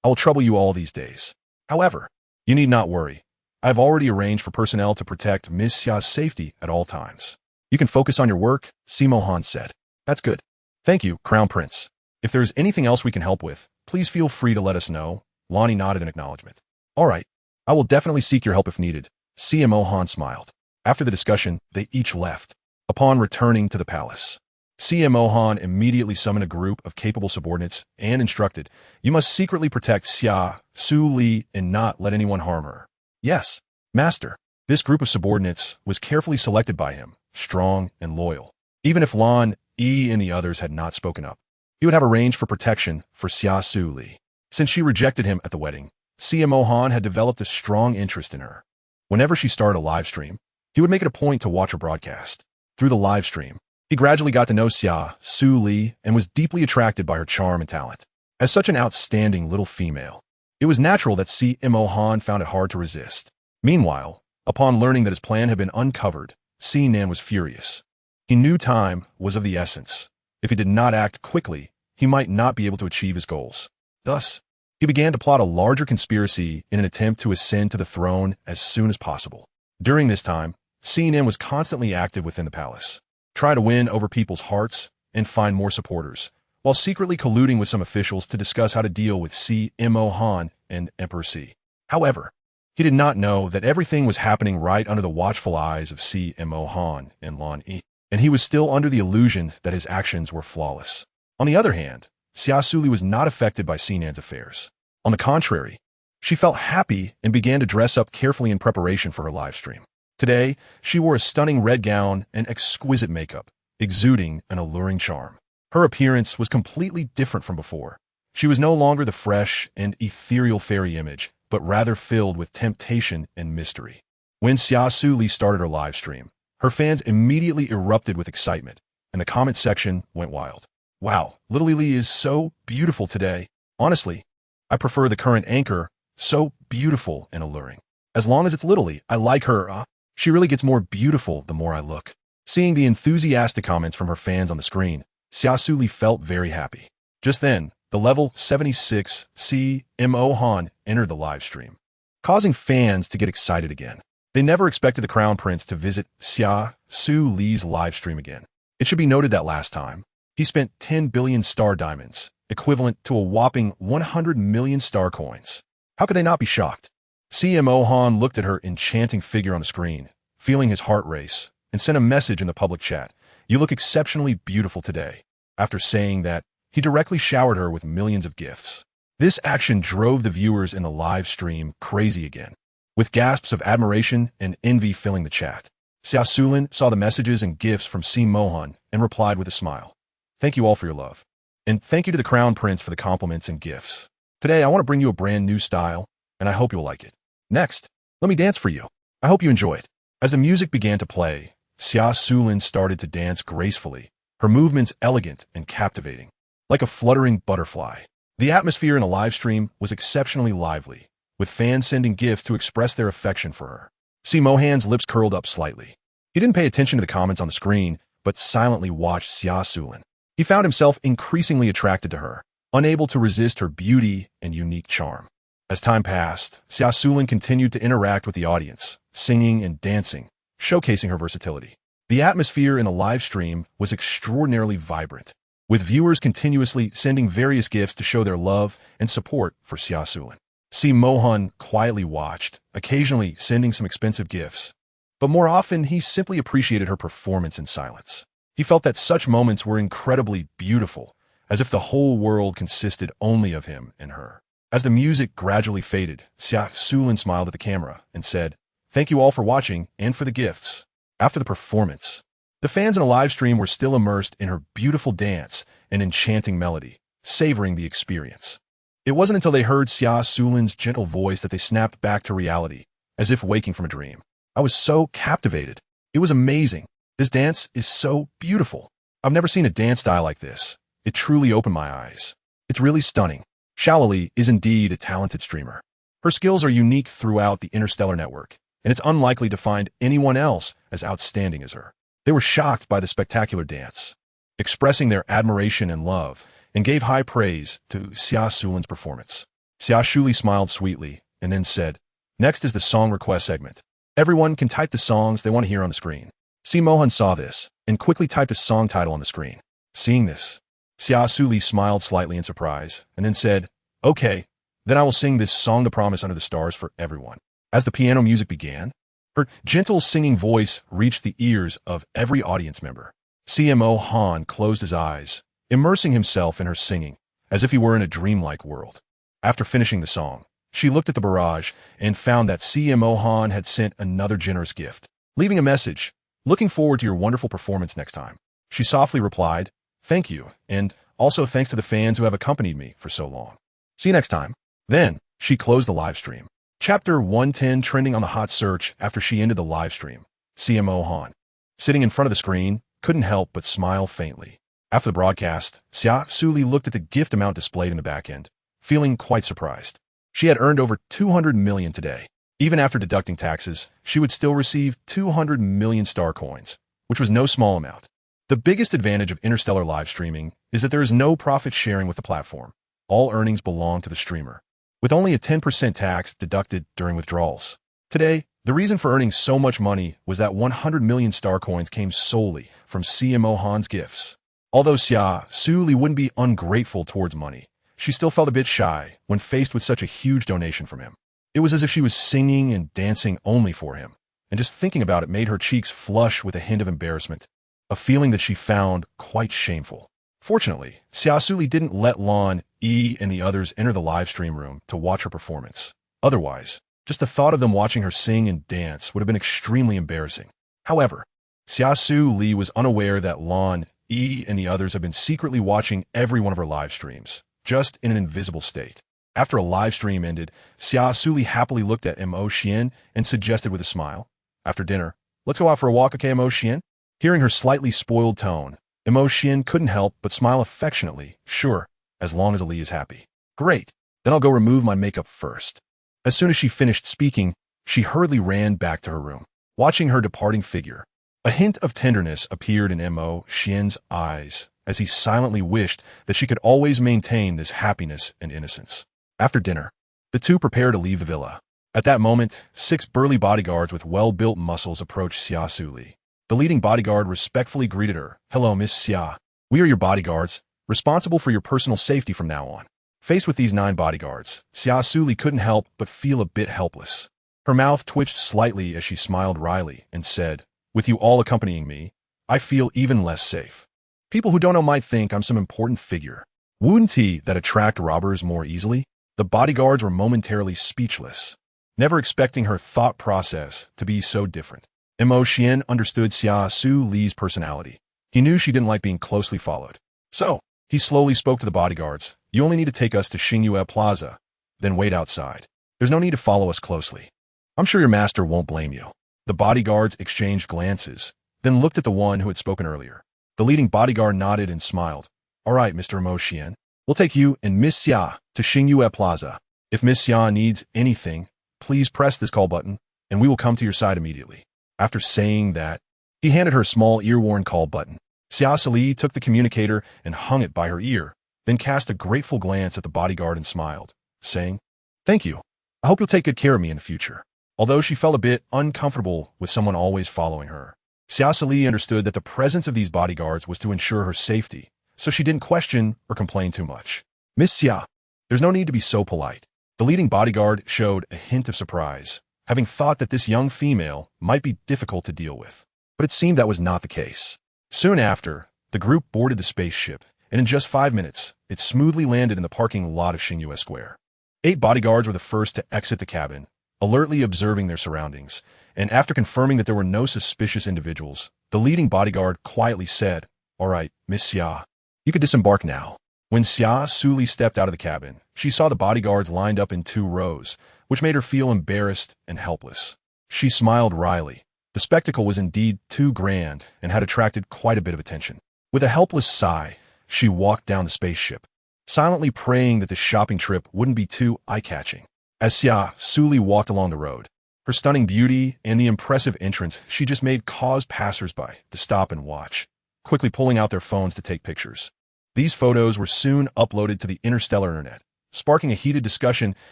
I will trouble you all these days. However, you need not worry. I have already arranged for personnel to protect Miss Xia's safety at all times. You can focus on your work, Simo Han said. That's good. Thank you, Crown Prince. If there is anything else we can help with, please feel free to let us know. Lonnie nodded in acknowledgement. All right. I will definitely seek your help if needed. Simo Han smiled. After the discussion, they each left. Upon returning to the palace, Simo Han immediately summoned a group of capable subordinates and instructed, you must secretly protect Xia Suli and not let anyone harm her. Yes, master. This group of subordinates was carefully selected by him, strong and loyal. Even if Lan Yi and the others had not spoken up, he would have arranged for protection for Xia Suli. Since she rejected him at the wedding, Simo Han had developed a strong interest in her. Whenever she started a live stream, he would make it a point to watch her broadcast. Through the live stream, he gradually got to know Xia Suli and was deeply attracted by her charm and talent. As such an outstanding little female, it was natural that Simo Han found it hard to resist. Meanwhile, upon learning that his plan had been uncovered, Sinan was furious. He knew time was of the essence. If he did not act quickly, he might not be able to achieve his goals. Thus, he began to plot a larger conspiracy in an attempt to ascend to the throne as soon as possible. During this time, Sinan was constantly active within the palace, trying to win over people's hearts and find more supporters, while secretly colluding with some officials to discuss how to deal with Simo Han and Emperor Si. However, He did not know that everything was happening right under the watchful eyes of CMO and Lan Yi, and he was still under the illusion that his actions were flawless. On the other hand, Xia Suli was not affected by Sinan's affairs. On the contrary, she felt happy and began to dress up carefully in preparation for her live stream. Today, she wore a stunning red gown and exquisite makeup, exuding an alluring charm. Her appearance was completely different from before. She was no longer the fresh and ethereal fairy image, but rather filled with temptation and mystery. When Xia Suli started her live stream, her fans immediately erupted with excitement, and the comment section went wild. Wow, Little Lily is so beautiful today. Honestly, I prefer the current anchor, so beautiful and alluring. As long as it's Lily, I like her. She really gets more beautiful the more I look. Seeing the enthusiastic comments from her fans on the screen, Xia Suli felt very happy. Just then, the level 76 CMO entered the live stream, causing fans to get excited again. They never expected the Crown Prince to visit Xia Suli's live stream again. It should be noted that last time, he spent 10 billion star diamonds, equivalent to a whopping 100 million star coins. How could they not be shocked? CMO looked at her enchanting figure on the screen, feeling his heart race, and sent a message in the public chat. You look exceptionally beautiful today. After saying that, he directly showered her with millions of gifts. This action drove the viewers in the live stream crazy again, with gasps of admiration and envy filling the chat. Xia Suli saw the messages and gifts from CMO and replied with a smile. Thank you all for your love. And thank you to the Crown Prince for the compliments and gifts. Today, I want to bring you a brand new style, and I hope you'll like it. Next, let me dance for you. I hope you enjoy it. As the music began to play, Xia Suli started to dance gracefully, her movements elegant and captivating, like a fluttering butterfly. The atmosphere in a live stream was exceptionally lively, with fans sending gifts to express their affection for her. CMO's lips curled up slightly. He didn't pay attention to the comments on the screen, but silently watched Xia Suli. He found himself increasingly attracted to her, unable to resist her beauty and unique charm. As time passed, Xia Suli continued to interact with the audience, singing and dancing, showcasing her versatility. The atmosphere in the live stream was extraordinarily vibrant, with viewers continuously sending various gifts to show their love and support for Xia Suli. CMO quietly watched, occasionally sending some expensive gifts, but more often he simply appreciated her performance in silence. He felt that such moments were incredibly beautiful, as if the whole world consisted only of him and her. As the music gradually faded, Xia Suli smiled at the camera and said, "Thank you all for watching and for the gifts." After the performance, the fans in a live stream were still immersed in her beautiful dance and enchanting melody, savoring the experience. It wasn't until they heard Xia Suli's gentle voice that they snapped back to reality, as if waking from a dream. I was so captivated. It was amazing. This dance is so beautiful. I've never seen a dance style like this. It truly opened my eyes. It's really stunning. Xia Suli is indeed a talented streamer. Her skills are unique throughout the interstellar network, and it's unlikely to find anyone else as outstanding as her. They were shocked by the spectacular dance, expressing their admiration and love, and gave high praise to Xia Suli's performance. Xia Suli smiled sweetly and then said, "Next is the song request segment. Everyone can type the songs they want to hear on the screen." CMO saw this and quickly typed a song title on the screen. Seeing this, Xia Suli smiled slightly in surprise and then said, "Okay, then I will sing this song The Promise Under the Stars for everyone." As the piano music began, her gentle singing voice reached the ears of every audience member. CMO closed his eyes, immersing himself in her singing, as if he were in a dreamlike world. After finishing the song, she looked at the barrage and found that CMO had sent another generous gift, leaving a message, "Looking forward to your wonderful performance next time." She softly replied, "Thank you, and also thanks to the fans who have accompanied me for so long. See you next time." Then, she closed the live stream. Chapter 110 trending on the hot search after she ended the live stream. CMO sitting in front of the screen, couldn't help but smile faintly. After the broadcast, Xia Suli looked at the gift amount displayed in the back end, feeling quite surprised. She had earned over 200 million today. Even after deducting taxes, she would still receive 200 million star coins, which was no small amount. The biggest advantage of interstellar live streaming is that there is no profit sharing with the platform. All earnings belong to the streamer, with only a 10% tax deducted during withdrawals. Today, the reason for earning so much money was that 100 million star coins came solely from CMO's gifts. Although Xia Suli wouldn't be ungrateful towards money, she still felt a bit shy when faced with such a huge donation from him. It was as if she was singing and dancing only for him, and just thinking about it made her cheeks flush with a hint of embarrassment, a feeling that she found quite shameful. Fortunately, Xia Suli didn't let Lan, Yi, and the others enter the live stream room to watch her performance. Otherwise, just the thought of them watching her sing and dance would have been extremely embarrassing. However, Xia Suli was unaware that Lan, Yi, and the others had been secretly watching every one of her live streams, just in an invisible state. After a live stream ended, Xia Suli happily looked at Mo Xian and suggested with a smile, "After dinner, let's go out for a walk, okay, Mo Xian?" Hearing her slightly spoiled tone, Mo Xian couldn't help but smile affectionately. "Sure, as long as Ali is happy." "Great, then I'll go remove my makeup first." As soon as she finished speaking, she hurriedly ran back to her room. Watching her departing figure, a hint of tenderness appeared in Mo Xian's eyes as he silently wished that she could always maintain this happiness and innocence. After dinner, the two prepared to leave the villa. At that moment, 6 burly bodyguards with well-built muscles approached Xia Suli. The leading bodyguard respectfully greeted her. "Hello, Miss Xia. We are your bodyguards, responsible for your personal safety from now on." Faced with these 9 bodyguards, Xia Suli couldn't help but feel a bit helpless. Her mouth twitched slightly as she smiled wryly and said, "With you all accompanying me, I feel even less safe. People who don't know might think I'm some important figure. Wouldn't he that attract robbers more easily?" The bodyguards were momentarily speechless, never expecting her thought process to be so different. Mo Xian understood Xia Suli's personality. He knew she didn't like being closely followed. So, he slowly spoke to the bodyguards. "You only need to take us to Xingyue Plaza, then wait outside. There's no need to follow us closely. I'm sure your master won't blame you." The bodyguards exchanged glances, then looked at the one who had spoken earlier. The leading bodyguard nodded and smiled. "All right, Mr. Mo Xian. We'll take you and Miss Xia to Xingyue Plaza. If Miss Xia needs anything, please press this call button, and we will come to your side immediately." After saying that, he handed her a small ear-worn call button. Xia Suli took the communicator and hung it by her ear, then cast a grateful glance at the bodyguard and smiled, saying, "Thank you. I hope you'll take good care of me in the future." Although she felt a bit uncomfortable with someone always following her, Xia Suli understood that the presence of these bodyguards was to ensure her safety, so she didn't question or complain too much. "Miss Xia, there's no need to be so polite." The leading bodyguard showed a hint of surprise, having thought that this young female might be difficult to deal with. But it seemed that was not the case. Soon after, the group boarded the spaceship, and in just 5 minutes, it smoothly landed in the parking lot of Xingyue Square. 8 bodyguards were the first to exit the cabin, alertly observing their surroundings, and after confirming that there were no suspicious individuals, the leading bodyguard quietly said, "All right, Miss Xia, you could disembark now." When Xia Suli stepped out of the cabin, she saw the bodyguards lined up in 2 rows, which made her feel embarrassed and helpless. She smiled wryly. The spectacle was indeed too grand and had attracted quite a bit of attention. With a helpless sigh, she walked down the spaceship, silently praying that the shopping trip wouldn't be too eye-catching. As Xia Suli walked along the road, her stunning beauty and the impressive entrance she just made caused passers-by to stop and watch, quickly pulling out their phones to take pictures. These photos were soon uploaded to the interstellar internet, sparking a heated discussion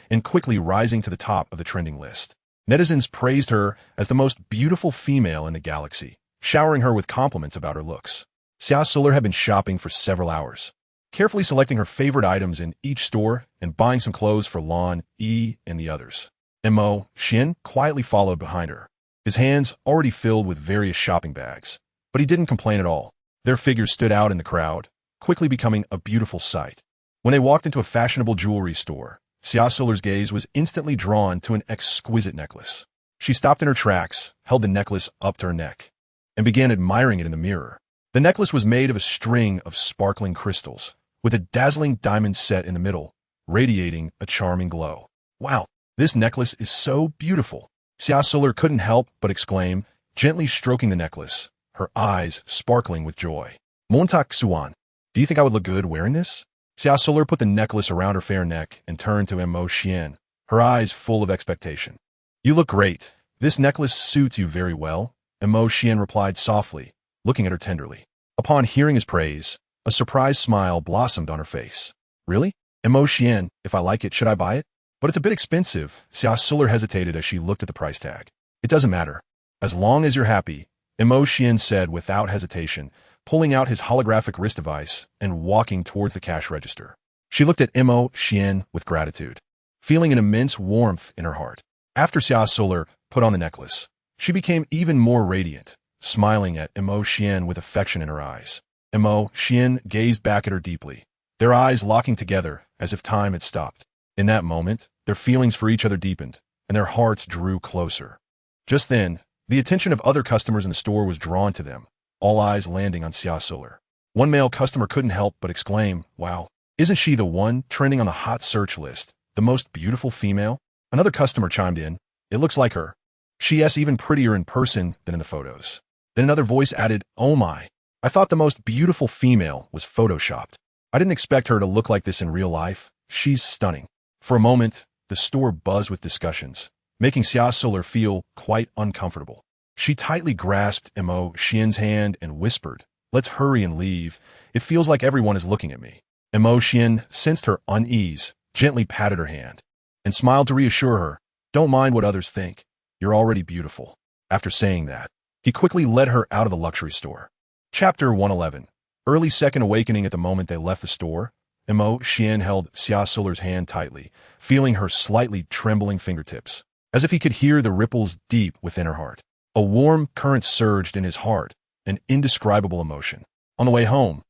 and quickly rising to the top of the trending list. Netizens praised her as the most beautiful female in the galaxy, showering her with compliments about her looks. Xia Suli had been shopping for several hours, carefully selecting her favorite items in each store and buying some clothes for Lan, Yi, and the others. Mo Xian quietly followed behind her, his hands already filled with various shopping bags. But he didn't complain at all. Their figures stood out in the crowd, quickly becoming a beautiful sight. When they walked into a fashionable jewelry store, Xia Suli's gaze was instantly drawn to an exquisite necklace. She stopped in her tracks, held the necklace up to her neck, and began admiring it in the mirror. The necklace was made of a string of sparkling crystals, with a dazzling diamond set in the middle, radiating a charming glow. "Wow, this necklace is so beautiful!" Xia Suli couldn't help but exclaim, gently stroking the necklace, her eyes sparkling with joy. "Montak Suan, do you think I would look good wearing this?" Xia Suli put the necklace around her fair neck and turned to Mo Xian, her eyes full of expectation. "You look great. This necklace suits you very well," Mo Xian replied softly, looking at her tenderly. Upon hearing his praise, a surprised smile blossomed on her face. "Really? Mo Xian, if I like it, should I buy it?" "But it's a bit expensive." Xia Suli hesitated as she looked at the price tag. "It doesn't matter. As long as you're happy," Mo Xian said without hesitation, pulling out his holographic wrist device and walking towards the cash register. She looked at Mo Xian with gratitude. feeling an immense warmth in her heart. After Xia Suli put on the necklace, she became even more radiant, smiling at Mo Xian with affection in her eyes. Mo Xian gazed back at her deeply, their eyes locking together as if time had stopped. In that moment, their feelings for each other deepened, and their hearts drew closer. Just then, the attention of other customers in the store was drawn to them, all eyes landing on Xia Suli. One male customer couldn't help but exclaim, "Wow, isn't she the one trending on the hot search list, the most beautiful female?" Another customer chimed in, "It looks like her. She's even prettier in person than in the photos." Then another voice added, "Oh my, I thought the most beautiful female was photoshopped. I didn't expect her to look like this in real life. She's stunning." For a moment, the store buzzed with discussions, making Xia Suli feel quite uncomfortable. She tightly grasped Mo Xian's hand and whispered, "Let's hurry and leave. It feels like everyone is looking at me." Mo Xian sensed her unease, gently patted her hand, and smiled to reassure her, "Don't mind what others think. You're already beautiful." After saying that, he quickly led her out of the luxury store. Chapter 111. Early second awakening. At the moment they left the store, Mo Xian held Xia Suli's hand tightly, feeling her slightly trembling fingertips, as if he could hear the ripples deep within her heart. A warm current surged in his heart, an indescribable emotion. On the way home,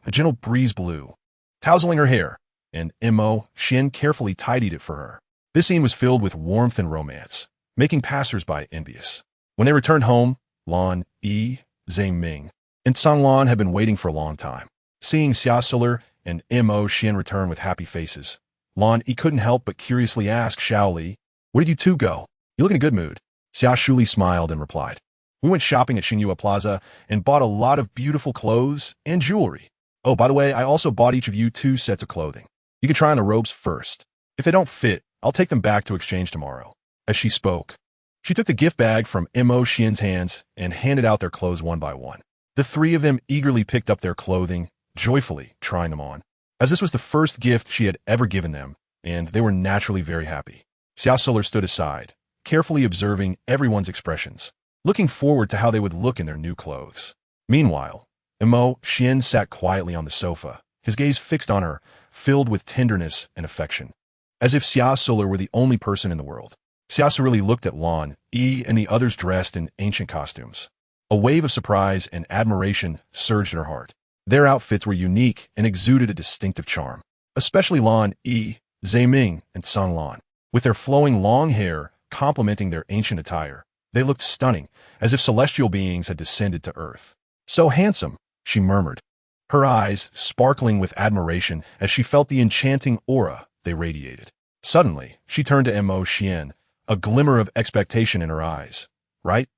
a gentle breeze blew, tousling her hair, and Mo Xian carefully tidied it for her. This scene was filled with warmth and romance, making passers-by envious. When they returned home, Lan Yi, Zhang Ming, and San Lan had been waiting for a long time. Seeing Xia Suli and Mo Xian return with happy faces, Lan Yi couldn't help but curiously ask Shaoli, "Where did you two go? You look in a good mood." Xia Suli smiled and replied, "We went shopping at Xinhua Plaza and bought a lot of beautiful clothes and jewelry. Oh, by the way, I also bought each of you 2 sets of clothing. You can try on the robes first. If they don't fit, I'll take them back to exchange tomorrow." As she spoke, she took the gift bag from Mo Xian's hands and handed out their clothes one by one. The 3 of them eagerly picked up their clothing, joyfully trying them on, as this was the first gift she had ever given them, and they were naturally very happy. Xia Suli stood aside, carefully observing everyone's expressions, looking forward to how they would look in their new clothes. Meanwhile, Mo Xian sat quietly on the sofa, his gaze fixed on her, filled with tenderness and affection. As if Xia Suli were the only person in the world, Xia Suli looked at Lan Yi and the others dressed in ancient costumes. A wave of surprise and admiration surged in her heart. Their outfits were unique and exuded a distinctive charm, especially Lan Yi, Zhang Ming, and San Lan. With their flowing long hair complementing their ancient attire, they looked stunning, as if celestial beings had descended to earth. "So handsome," she murmured, her eyes sparkling with admiration as she felt the enchanting aura they radiated. Suddenly, she turned to Mo Xian, a glimmer of expectation in her eyes. "Right,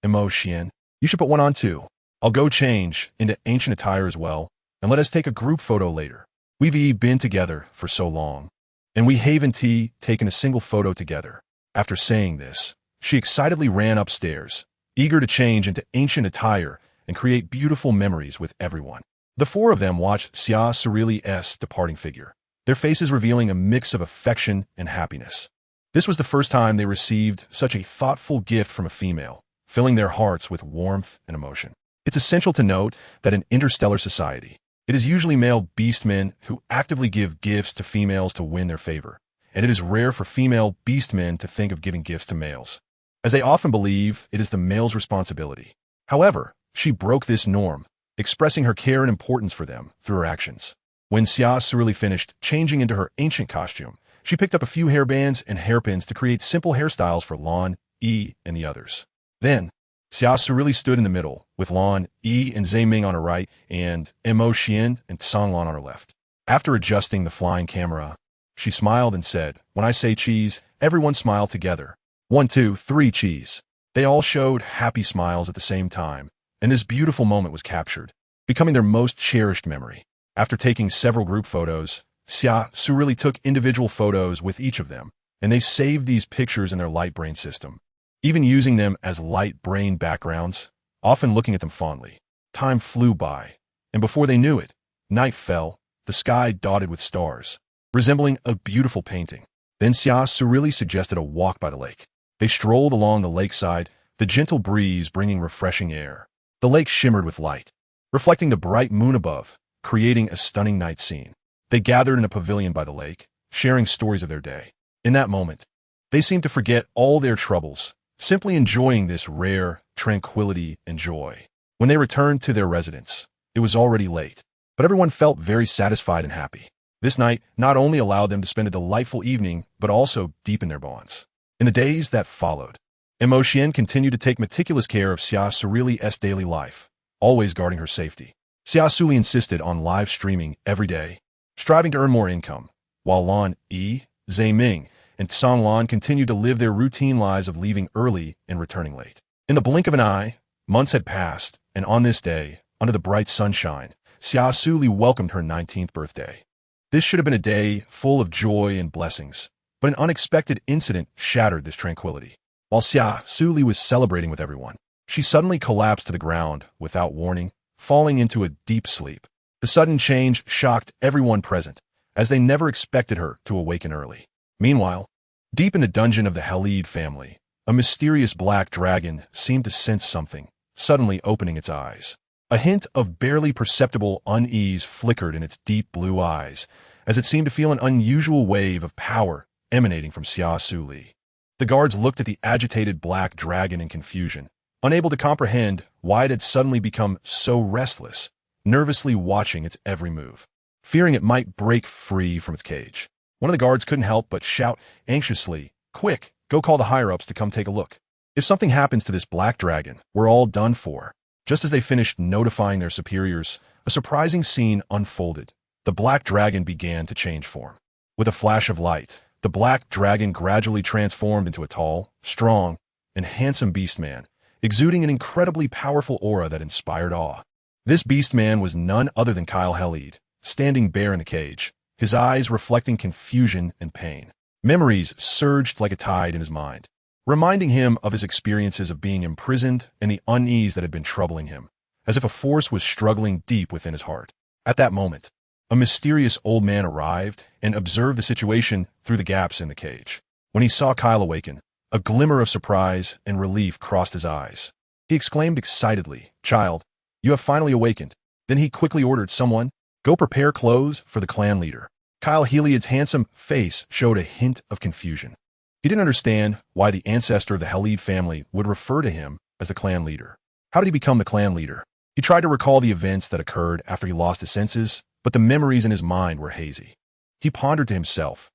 Mo Xian, you should put one on too. I'll go change into ancient attire as well, and let us take a group photo later. We've been together for so long, and we haven't taken a single photo together." After saying this, she excitedly ran upstairs, eager to change into ancient attire and create beautiful memories with everyone. The 4 of them watched Xia Suli's departing figure, their faces revealing a mix of affection and happiness. This was the first time they received such a thoughtful gift from a female, filling their hearts with warmth and emotion. It's essential to note that in interstellar society, it is usually male beastmen who actively give gifts to females to win their favor, and it is rare for female beastmen to think of giving gifts to males, as they often believe it is the male's responsibility. However, she broke this norm, expressing her care and importance for them through her actions. When Xia Suli finished changing into her ancient costume, she picked up a few hairbands and hairpins to create simple hairstyles for Lan Yi and the others. Then, Xia Suli stood in the middle, with Lan Yi and Zhang Ming on her right and Mo Xian and San Lan on her left. After adjusting the flying camera, she smiled and said, "When I say cheese, everyone smile together. 1, 2, 3, cheese." They all showed happy smiles at the same time, and this beautiful moment was captured, becoming their most cherished memory. After taking several group photos, Xia Suli took individual photos with each of them, and they saved these pictures in their light brain system, even using them as light brain backgrounds, often looking at them fondly. Time flew by, and before they knew it, night fell, the sky dotted with stars, resembling a beautiful painting. Then Xia Suli suggested a walk by the lake. They strolled along the lakeside, the gentle breeze bringing refreshing air. The lake shimmered with light, reflecting the bright moon above, creating a stunning night scene. They gathered in a pavilion by the lake, sharing stories of their day. In that moment, they seemed to forget all their troubles, simply enjoying this rare tranquility and joy. When they returned to their residence, it was already late, but everyone felt very satisfied and happy. This night not only allowed them to spend a delightful evening, but also deepen their bonds. In the days that followed, Xian continued to take meticulous care of Xia Suli's daily life, always guarding her safety. Xia Suli insisted on live streaming every day, striving to earn more income, while Lan Yi, Ming, and Song Lan continued to live their routine lives of leaving early and returning late. In the blink of an eye, months had passed, and on this day, under the bright sunshine, Xia Suli welcomed her 19th birthday. This should have been a day full of joy and blessings, but an unexpected incident shattered this tranquility. While Xia Suli was celebrating with everyone, she suddenly collapsed to the ground without warning, falling into a deep sleep. The sudden change shocked everyone present, as they never expected her to awaken early. Meanwhile, deep in the dungeon of the Helid family, a mysterious black dragon seemed to sense something, suddenly opening its eyes. A hint of barely perceptible unease flickered in its deep blue eyes, as it seemed to feel an unusual wave of power emanating from Xia Suli. The guards looked at the agitated black dragon in confusion, unable to comprehend why it had suddenly become so restless, nervously watching its every move, fearing it might break free from its cage. One of the guards couldn't help but shout anxiously, "Quick, go call the higher-ups to come take a look. If something happens to this black dragon, we're all done for." Just as they finished notifying their superiors, a surprising scene unfolded. The black dragon began to change form. With a flash of light, the black dragon gradually transformed into a tall, strong, and handsome beastman, exuding an incredibly powerful aura that inspired awe. This beastman was none other than Kyle Helid, standing bare in the cage, his eyes reflecting confusion and pain. Memories surged like a tide in his mind, reminding him of his experiences of being imprisoned and the unease that had been troubling him, as if a force was struggling deep within his heart. At that moment, a mysterious old man arrived and observed the situation through the gaps in the cage. When he saw Kyle awaken, a glimmer of surprise and relief crossed his eyes. He exclaimed excitedly, "Child, you have finally awakened." Then he quickly ordered someone, "Go prepare clothes for the clan leader." Kyle Helid's handsome face showed a hint of confusion. He didn't understand why the ancestor of the Helid family would refer to him as the clan leader. How did he become the clan leader? He tried to recall the events that occurred after he lost his senses, but the memories in his mind were hazy. He pondered to himself,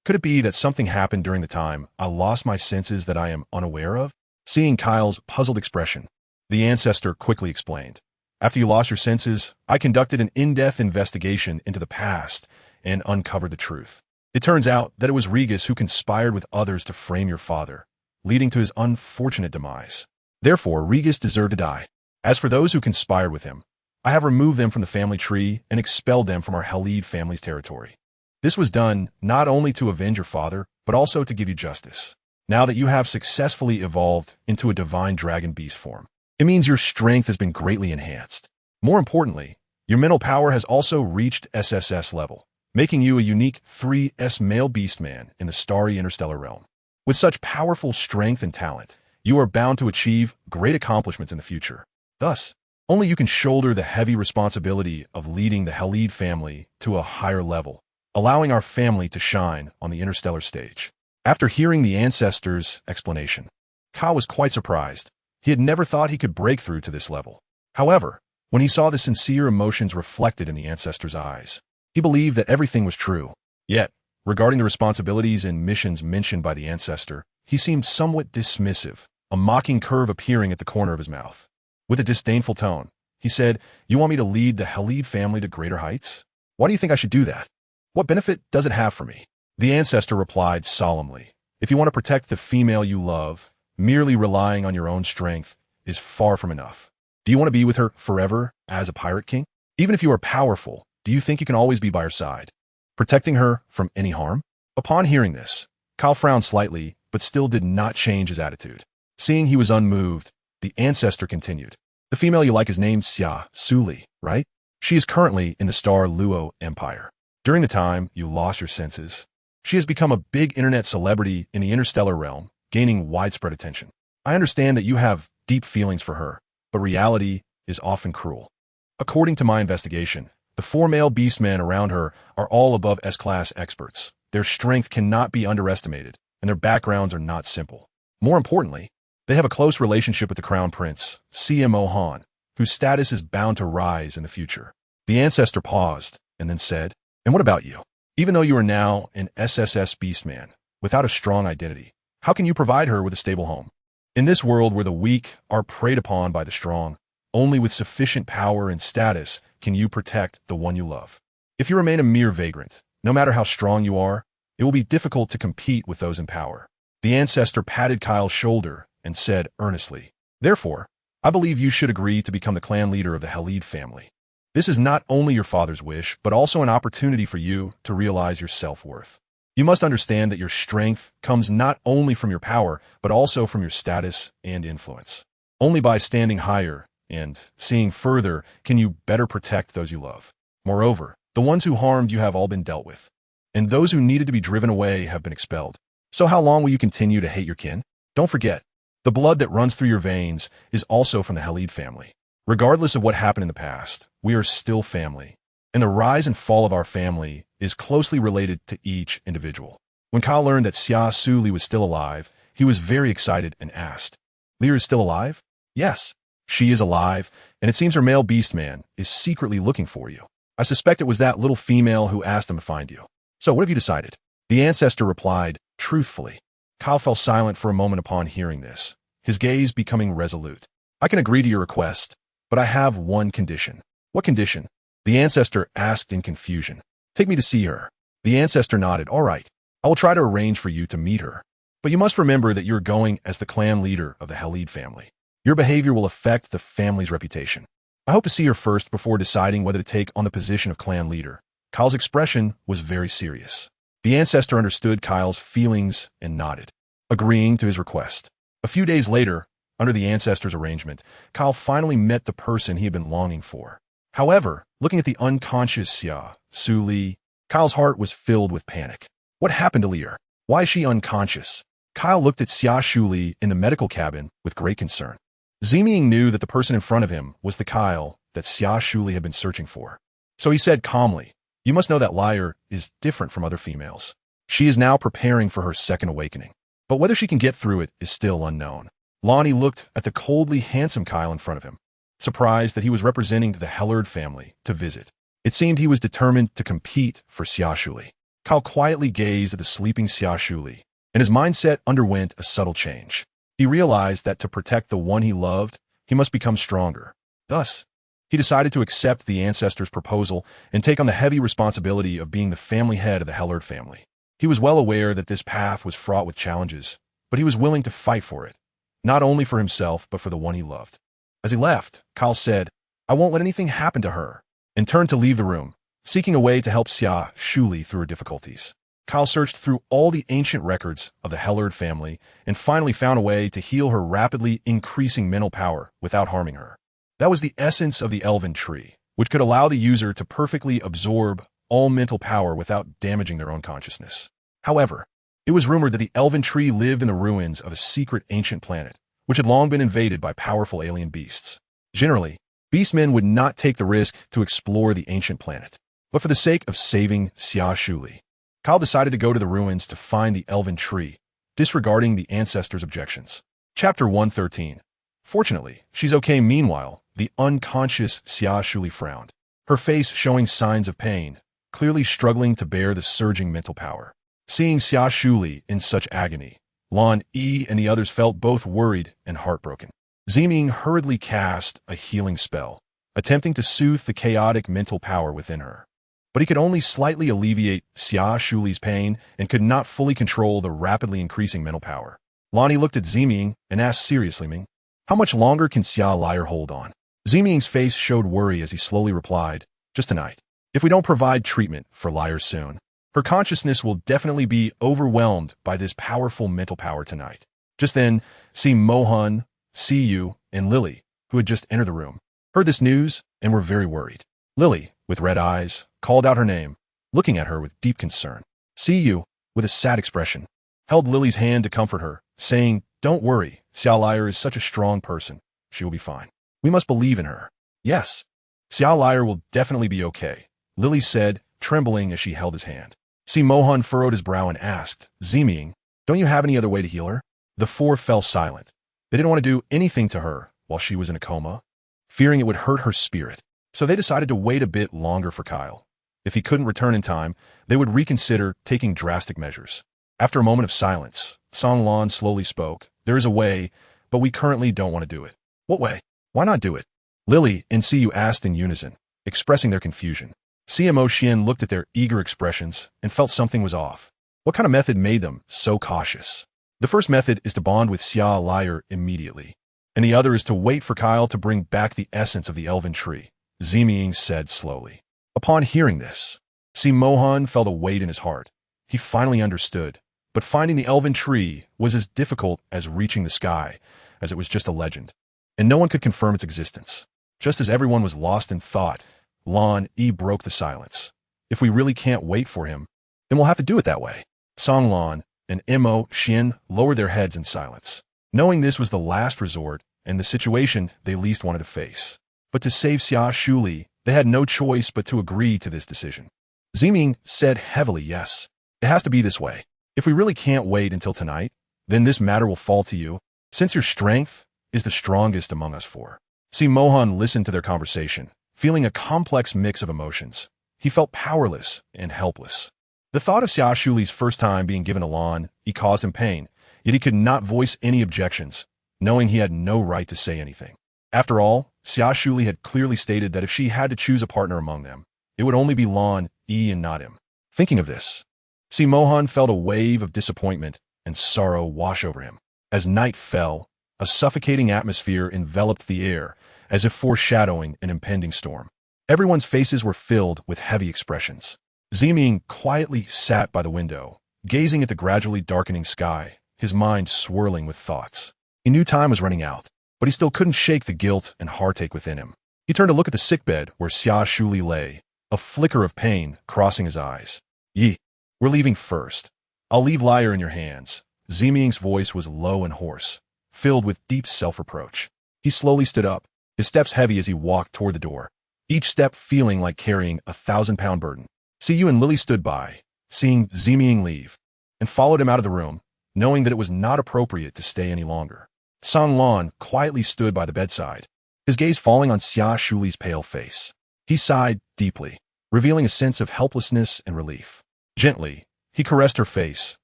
could it be that something happened during the time I lost my senses that I am unaware of? Seeing Kyle's puzzled expression, the ancestor quickly explained, "After you lost your senses, I conducted an in-depth investigation into the past and uncovered the truth. It turns out that it was Regis who conspired with others to frame your father, leading to his unfortunate demise. Therefore, Regis deserved to die. As for those who conspired with him, I have removed them from the family tree and expelled them from our Helid family's territory. This was done not only to avenge your father, but also to give you justice. Now that you have successfully evolved into a divine dragon beast form, it means your strength has been greatly enhanced. More importantly, your mental power has also reached SSS level, making you a unique 3S male beastman in the starry interstellar realm. With such powerful strength and talent, you are bound to achieve great accomplishments in the future. Thus, only you can shoulder the heavy responsibility of leading the Helid family to a higher level, allowing our family to shine on the interstellar stage." After hearing the ancestor's explanation, Ka was quite surprised. He had never thought he could break through to this level. However, when he saw the sincere emotions reflected in the ancestor's eyes, he believed that everything was true. Yet, regarding the responsibilities and missions mentioned by the ancestor, he seemed somewhat dismissive, a mocking curve appearing at the corner of his mouth. With a disdainful tone, he said, "You want me to lead the Helid family to greater heights? Why do you think I should do that? What benefit does it have for me?" The ancestor replied solemnly, "If you want to protect the female you love, merely relying on your own strength is far from enough. Do you want to be with her forever as a pirate king? Even if you are powerful, do you think you can always be by her side, protecting her from any harm?" Upon hearing this, Kyle frowned slightly, but still did not change his attitude. Seeing he was unmoved, the ancestor continued, "The female you like is named Xia Suli, right? She is currently in the Star Luo Empire. During the time you lost your senses, she has become a big internet celebrity in the interstellar realm, gaining widespread attention. I understand that you have deep feelings for her, but reality is often cruel. According to my investigation, the 4 male beastmen around her are all above S-class experts, Their strength cannot be underestimated, and their backgrounds are not simple. More importantly, they have a close relationship with the crown prince, Xia Han, whose status is bound to rise in the future. The ancestor paused and then said, "And what about you? Even though you are now an SSS beastman, without a strong identity, how can you provide her with a stable home? In this world where the weak are preyed upon by the strong, only with sufficient power and status can you protect the one you love. If you remain a mere vagrant, no matter how strong you are, it will be difficult to compete with those in power." The ancestor patted Kyle's shoulder and said earnestly, "Therefore, I believe you should agree to become the clan leader of the Halid family. This is not only your father's wish, but also an opportunity for you to realize your self-worth. You must understand that your strength comes not only from your power, but also from your status and influence. Only by standing higher and seeing further can you better protect those you love. Moreover, the ones who harmed you have all been dealt with, and those who needed to be driven away have been expelled. So how long will you continue to hate your kin? Don't forget, the blood that runs through your veins is also from the Halid family. Regardless of what happened in the past, we are still family, and the rise and fall of our family is closely related to each individual." When Kyle learned that Xia Suli was still alive, he was very excited and asked, "Lear is still alive?" "Yes, she is alive, and it seems her male beastman is secretly looking for you. I suspect it was that little female who asked him to find you. So what have you decided?" The ancestor replied, truthfully. Kyle fell silent for a moment upon hearing this, his gaze becoming resolute. "I can agree to your request, but I have one condition." "What condition?" the ancestor asked in confusion. "Take me to see her." The ancestor nodded. "All right, I will try to arrange for you to meet her. But you must remember that you're going as the clan leader of the Halid family. Your behavior will affect the family's reputation. I hope to see her first before deciding whether to take on the position of clan leader." Kyle's expression was very serious. The ancestor understood Kyle's feelings and nodded, agreeing to his request. A few days later, under the ancestor's arrangement, Kyle finally met the person he had been longing for. However, looking at the unconscious Xia Suli, Kyle's heart was filled with panic. What happened to Lear? Why is she unconscious? Kyle looked at Xia Suli in the medical cabin with great concern. Ziming knew that the person in front of him was the Kyle that Xia Suli had been searching for. So he said calmly, "You must know that Lyre is different from other females. She is now preparing for her second awakening. But whether she can get through it is still unknown." Lonnie looked at the coldly handsome Kyle in front of him, surprised that he was representing the Hellard family to visit. It seemed he was determined to compete for Xia Suli. Kyle quietly gazed at the sleeping Xia Suli, and his mindset underwent a subtle change. He realized that to protect the one he loved, he must become stronger. Thus, he decided to accept the ancestor's proposal and take on the heavy responsibility of being the family head of the Hellard family. He was well aware that this path was fraught with challenges, but he was willing to fight for it, not only for himself, but for the one he loved. As he left, Kyle said, "I won't let anything happen to her," and turned to leave the room, seeking a way to help Xia Suli through her difficulties. Kyle searched through all the ancient records of the Hellard family and finally found a way to heal her rapidly increasing mental power without harming her. That was the essence of the Elven Tree, which could allow the user to perfectly absorb all mental power without damaging their own consciousness. However, it was rumored that the Elven Tree lived in the ruins of a secret ancient planet, which had long been invaded by powerful alien beasts. Generally, beastmen would not take the risk to explore the ancient planet. But for the sake of saving Xia Suli, Kyle decided to go to the ruins to find the Elven Tree, disregarding the ancestors' objections. Chapter 113. Fortunately, she's okay. Meanwhile, the unconscious Xia Suli frowned, her face showing signs of pain, clearly struggling to bear the surging mental power. Seeing Xia Suli in such agony, Lan Yi and the others felt both worried and heartbroken. Ziming hurriedly cast a healing spell, attempting to soothe the chaotic mental power within her. But he could only slightly alleviate Xia Suli's pain and could not fully control the rapidly increasing mental power. Lonnie looked at Ziming and asked seriously, "Ming, how much longer can Xia Lyre hold on?" Ziming's face showed worry as he slowly replied, "Just tonight. If we don't provide treatment for Lyre soon, her consciousness will definitely be overwhelmed by this powerful mental power tonight." Just then, Mohan, Siyu, and Lily, who had just entered the room, heard this news and were very worried. Lily, with red eyes, called out her name, looking at her with deep concern. Siyu, with a sad expression, held Lily's hand to comfort her, saying, "Don't worry, Xia Lyre is such a strong person. She will be fine. We must believe in her." "Yes, Xia Lyre will definitely be okay," Lily said, trembling as she held his hand. Si Mohan furrowed his brow and asked, Ziming, don't you have any other way to heal her? The four fell silent. They didn't want to do anything to her while she was in a coma, fearing it would hurt her spirit. So they decided to wait a bit longer for Kyle. If he couldn't return in time, they would reconsider taking drastic measures. After a moment of silence, Song Lan slowly spoke. There is a way, but we currently don't want to do it. What way? Why not do it? Lily and Siyu asked in unison, expressing their confusion. CMO Xian looked at their eager expressions and felt something was off. What kind of method made them so cautious? The first method is to bond with Xia Liar immediately, and the other is to wait for Kyle to bring back the essence of the elven tree, Ziming said slowly. Upon hearing this, Si Mohan felt a weight in his heart. He finally understood, but finding the elven tree was as difficult as reaching the sky, as it was just a legend, and no one could confirm its existence. Just as everyone was lost in thought, Lan Yi broke the silence. If we really can't wait for him, then we'll have to do it that way. Song Lan and Mo Xian lowered their heads in silence, knowing this was the last resort and the situation they least wanted to face. But to save Xia Suli, they had no choice but to agree to this decision. Ziming said heavily, yes, it has to be this way. If we really can't wait until tonight, then this matter will fall to you, since your strength is the strongest among us four. Si Mohan listened to their conversation, feeling a complex mix of emotions. He felt powerless and helpless. The thought of Xia Shuli's first time being given a Lan Yi caused him pain, yet he could not voice any objections, knowing he had no right to say anything. After all, Xia Suli had clearly stated that if she had to choose a partner among them, it would only be Lan Yi and not him. Thinking of this, Si Mohan felt a wave of disappointment and sorrow wash over him. As night fell, a suffocating atmosphere enveloped the air, as if foreshadowing an impending storm. Everyone's faces were filled with heavy expressions. Ziming quietly sat by the window, gazing at the gradually darkening sky, his mind swirling with thoughts. He knew time was running out, but he still couldn't shake the guilt and heartache within him. He turned to look at the sickbed where Xia Suli lay, a flicker of pain crossing his eyes. Yi, we're leaving first. I'll leave Liar in your hands. Ziming's voice was low and hoarse, filled with deep self-reproach. He slowly stood up, his steps heavy as he walked toward the door, each step feeling like carrying a 1,000-pound burden. Siyu and Lily stood by, seeing Ziming leave, and followed him out of the room, knowing that it was not appropriate to stay any longer. Song Lan quietly stood by the bedside, his gaze falling on Xia Shuli's pale face. He sighed deeply, revealing a sense of helplessness and relief. Gently, he caressed her face,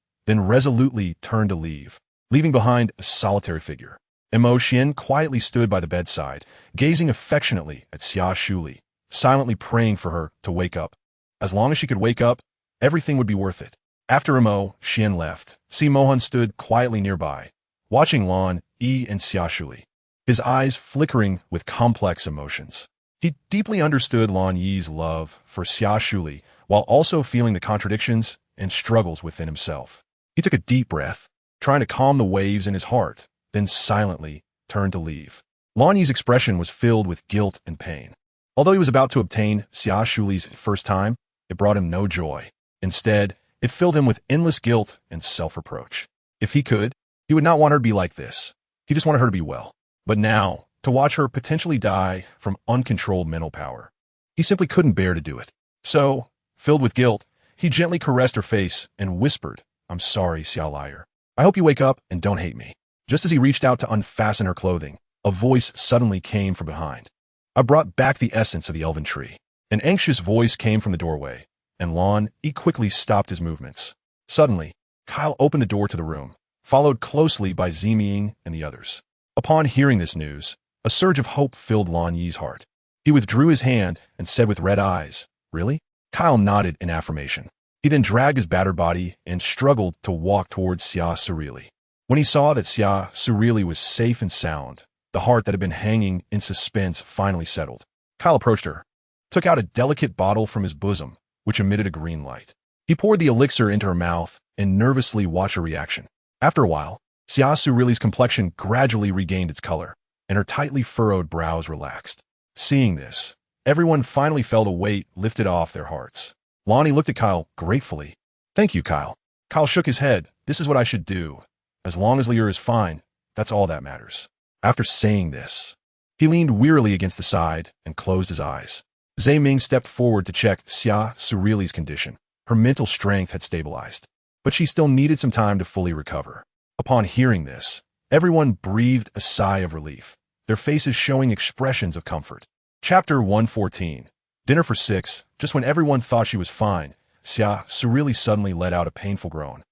then resolutely turned to leave, leaving behind a solitary figure. Mo Xian quietly stood by the bedside, gazing affectionately at Xia Suli, silently praying for her to wake up. As long as she could wake up, everything would be worth it. After Mo Xian left, Si Mohan stood quietly nearby, watching Lan Yi and Xia Suli, his eyes flickering with complex emotions. He deeply understood Lan Yi's love for Xia Suli, while also feeling the contradictions and struggles within himself. He took a deep breath, trying to calm the waves in his heart, then silently turned to leave. Lan Yi's expression was filled with guilt and pain. Although he was about to obtain Xia Shuli's first time, it brought him no joy. Instead, it filled him with endless guilt and self-reproach. If he could, he would not want her to be like this. He just wanted her to be well. But now, to watch her potentially die from uncontrolled mental power, he simply couldn't bear to do it. So, filled with guilt, he gently caressed her face and whispered, I'm sorry, Xia Liar. I hope you wake up and don't hate me. Just as he reached out to unfasten her clothing, a voice suddenly came from behind. I brought back the essence of the elven tree. An anxious voice came from the doorway, and Lan Yi quickly stopped his movements. Suddenly, Kyle opened the door to the room, followed closely by Ziming and the others. Upon hearing this news, a surge of hope filled Lan Yi's heart. He withdrew his hand and said with red eyes, Really? Kyle nodded in affirmation. He then dragged his battered body and struggled to walk towards Xia Suli. When he saw that Xia Suli was safe and sound, the heart that had been hanging in suspense finally settled. Kyle approached her, took out a delicate bottle from his bosom, which emitted a green light. He poured the elixir into her mouth and nervously watched her reaction. After a while, Xia Suli's complexion gradually regained its color, and her tightly furrowed brows relaxed. Seeing this, everyone finally felt a weight lifted off their hearts. Lonnie looked at Kyle gratefully. Thank you, Kyle. Kyle shook his head. This is what I should do. As long as Lier is fine, that's all that matters. After saying this, he leaned wearily against the side and closed his eyes. Ziming stepped forward to check Xia Suli's condition. Her mental strength had stabilized, but she still needed some time to fully recover. Upon hearing this, everyone breathed a sigh of relief, their faces showing expressions of comfort. Chapter 114. Dinner for 6. Just when everyone thought she was fine, Xia Suli suddenly let out a painful groan.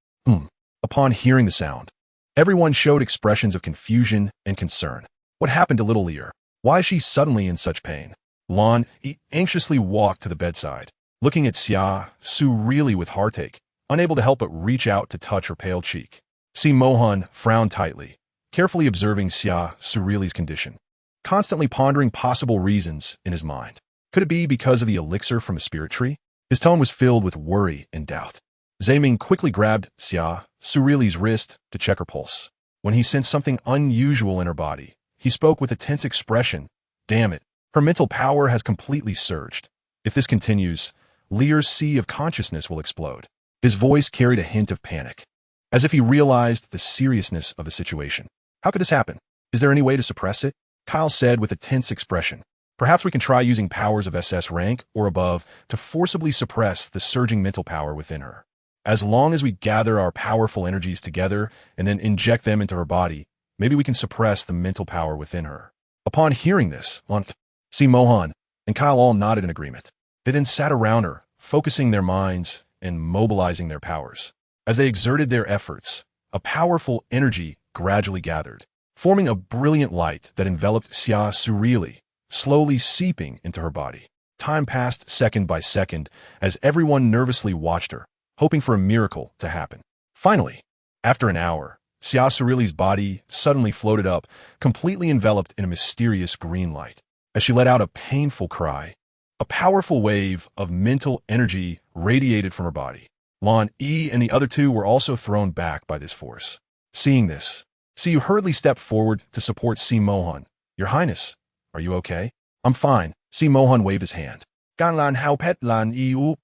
Upon hearing the sound, everyone showed expressions of confusion and concern. What happened to little Lear? Why is she suddenly in such pain? Lan anxiously walked to the bedside, looking at Xia Suli with heartache, unable to help but reach out to touch her pale cheek. Mohan frowned tightly, carefully observing Xia Suli's condition, constantly pondering possible reasons in his mind. Could it be because of the elixir from a spirit tree? His tone was filled with worry and doubt. Ming quickly grabbed Xia Suli's wrist to check her pulse. When he sensed something unusual in her body, he spoke with a tense expression. Damn it, her mental power has completely surged. If this continues, Lear's sea of consciousness will explode. His voice carried a hint of panic, as if he realized the seriousness of the situation. How could this happen? Is there any way to suppress it? Kyle said with a tense expression. Perhaps we can try using powers of SS rank or above to forcibly suppress the surging mental power within her. As long as we gather our powerful energies together and then inject them into her body, maybe we can suppress the mental power within her. Upon hearing this, Mohan and Kyle all nodded in agreement. They then sat around her, focusing their minds and mobilizing their powers. As they exerted their efforts, a powerful energy gradually gathered, forming a brilliant light that enveloped Xia Suli, slowly seeping into her body. Time passed second by second as everyone nervously watched her, hoping for a miracle to happen. Finally, after an hour, Xia Suli's body suddenly floated up, completely enveloped in a mysterious green light. As she let out a painful cry, a powerful wave of mental energy radiated from her body. Lan and the other two were also thrown back by this force. Seeing this, Siyu hurriedly stepped forward to support Mohan. Your Highness, are you okay? I'm fine. Mohan waved his hand. Ganlan hao pet lan iu.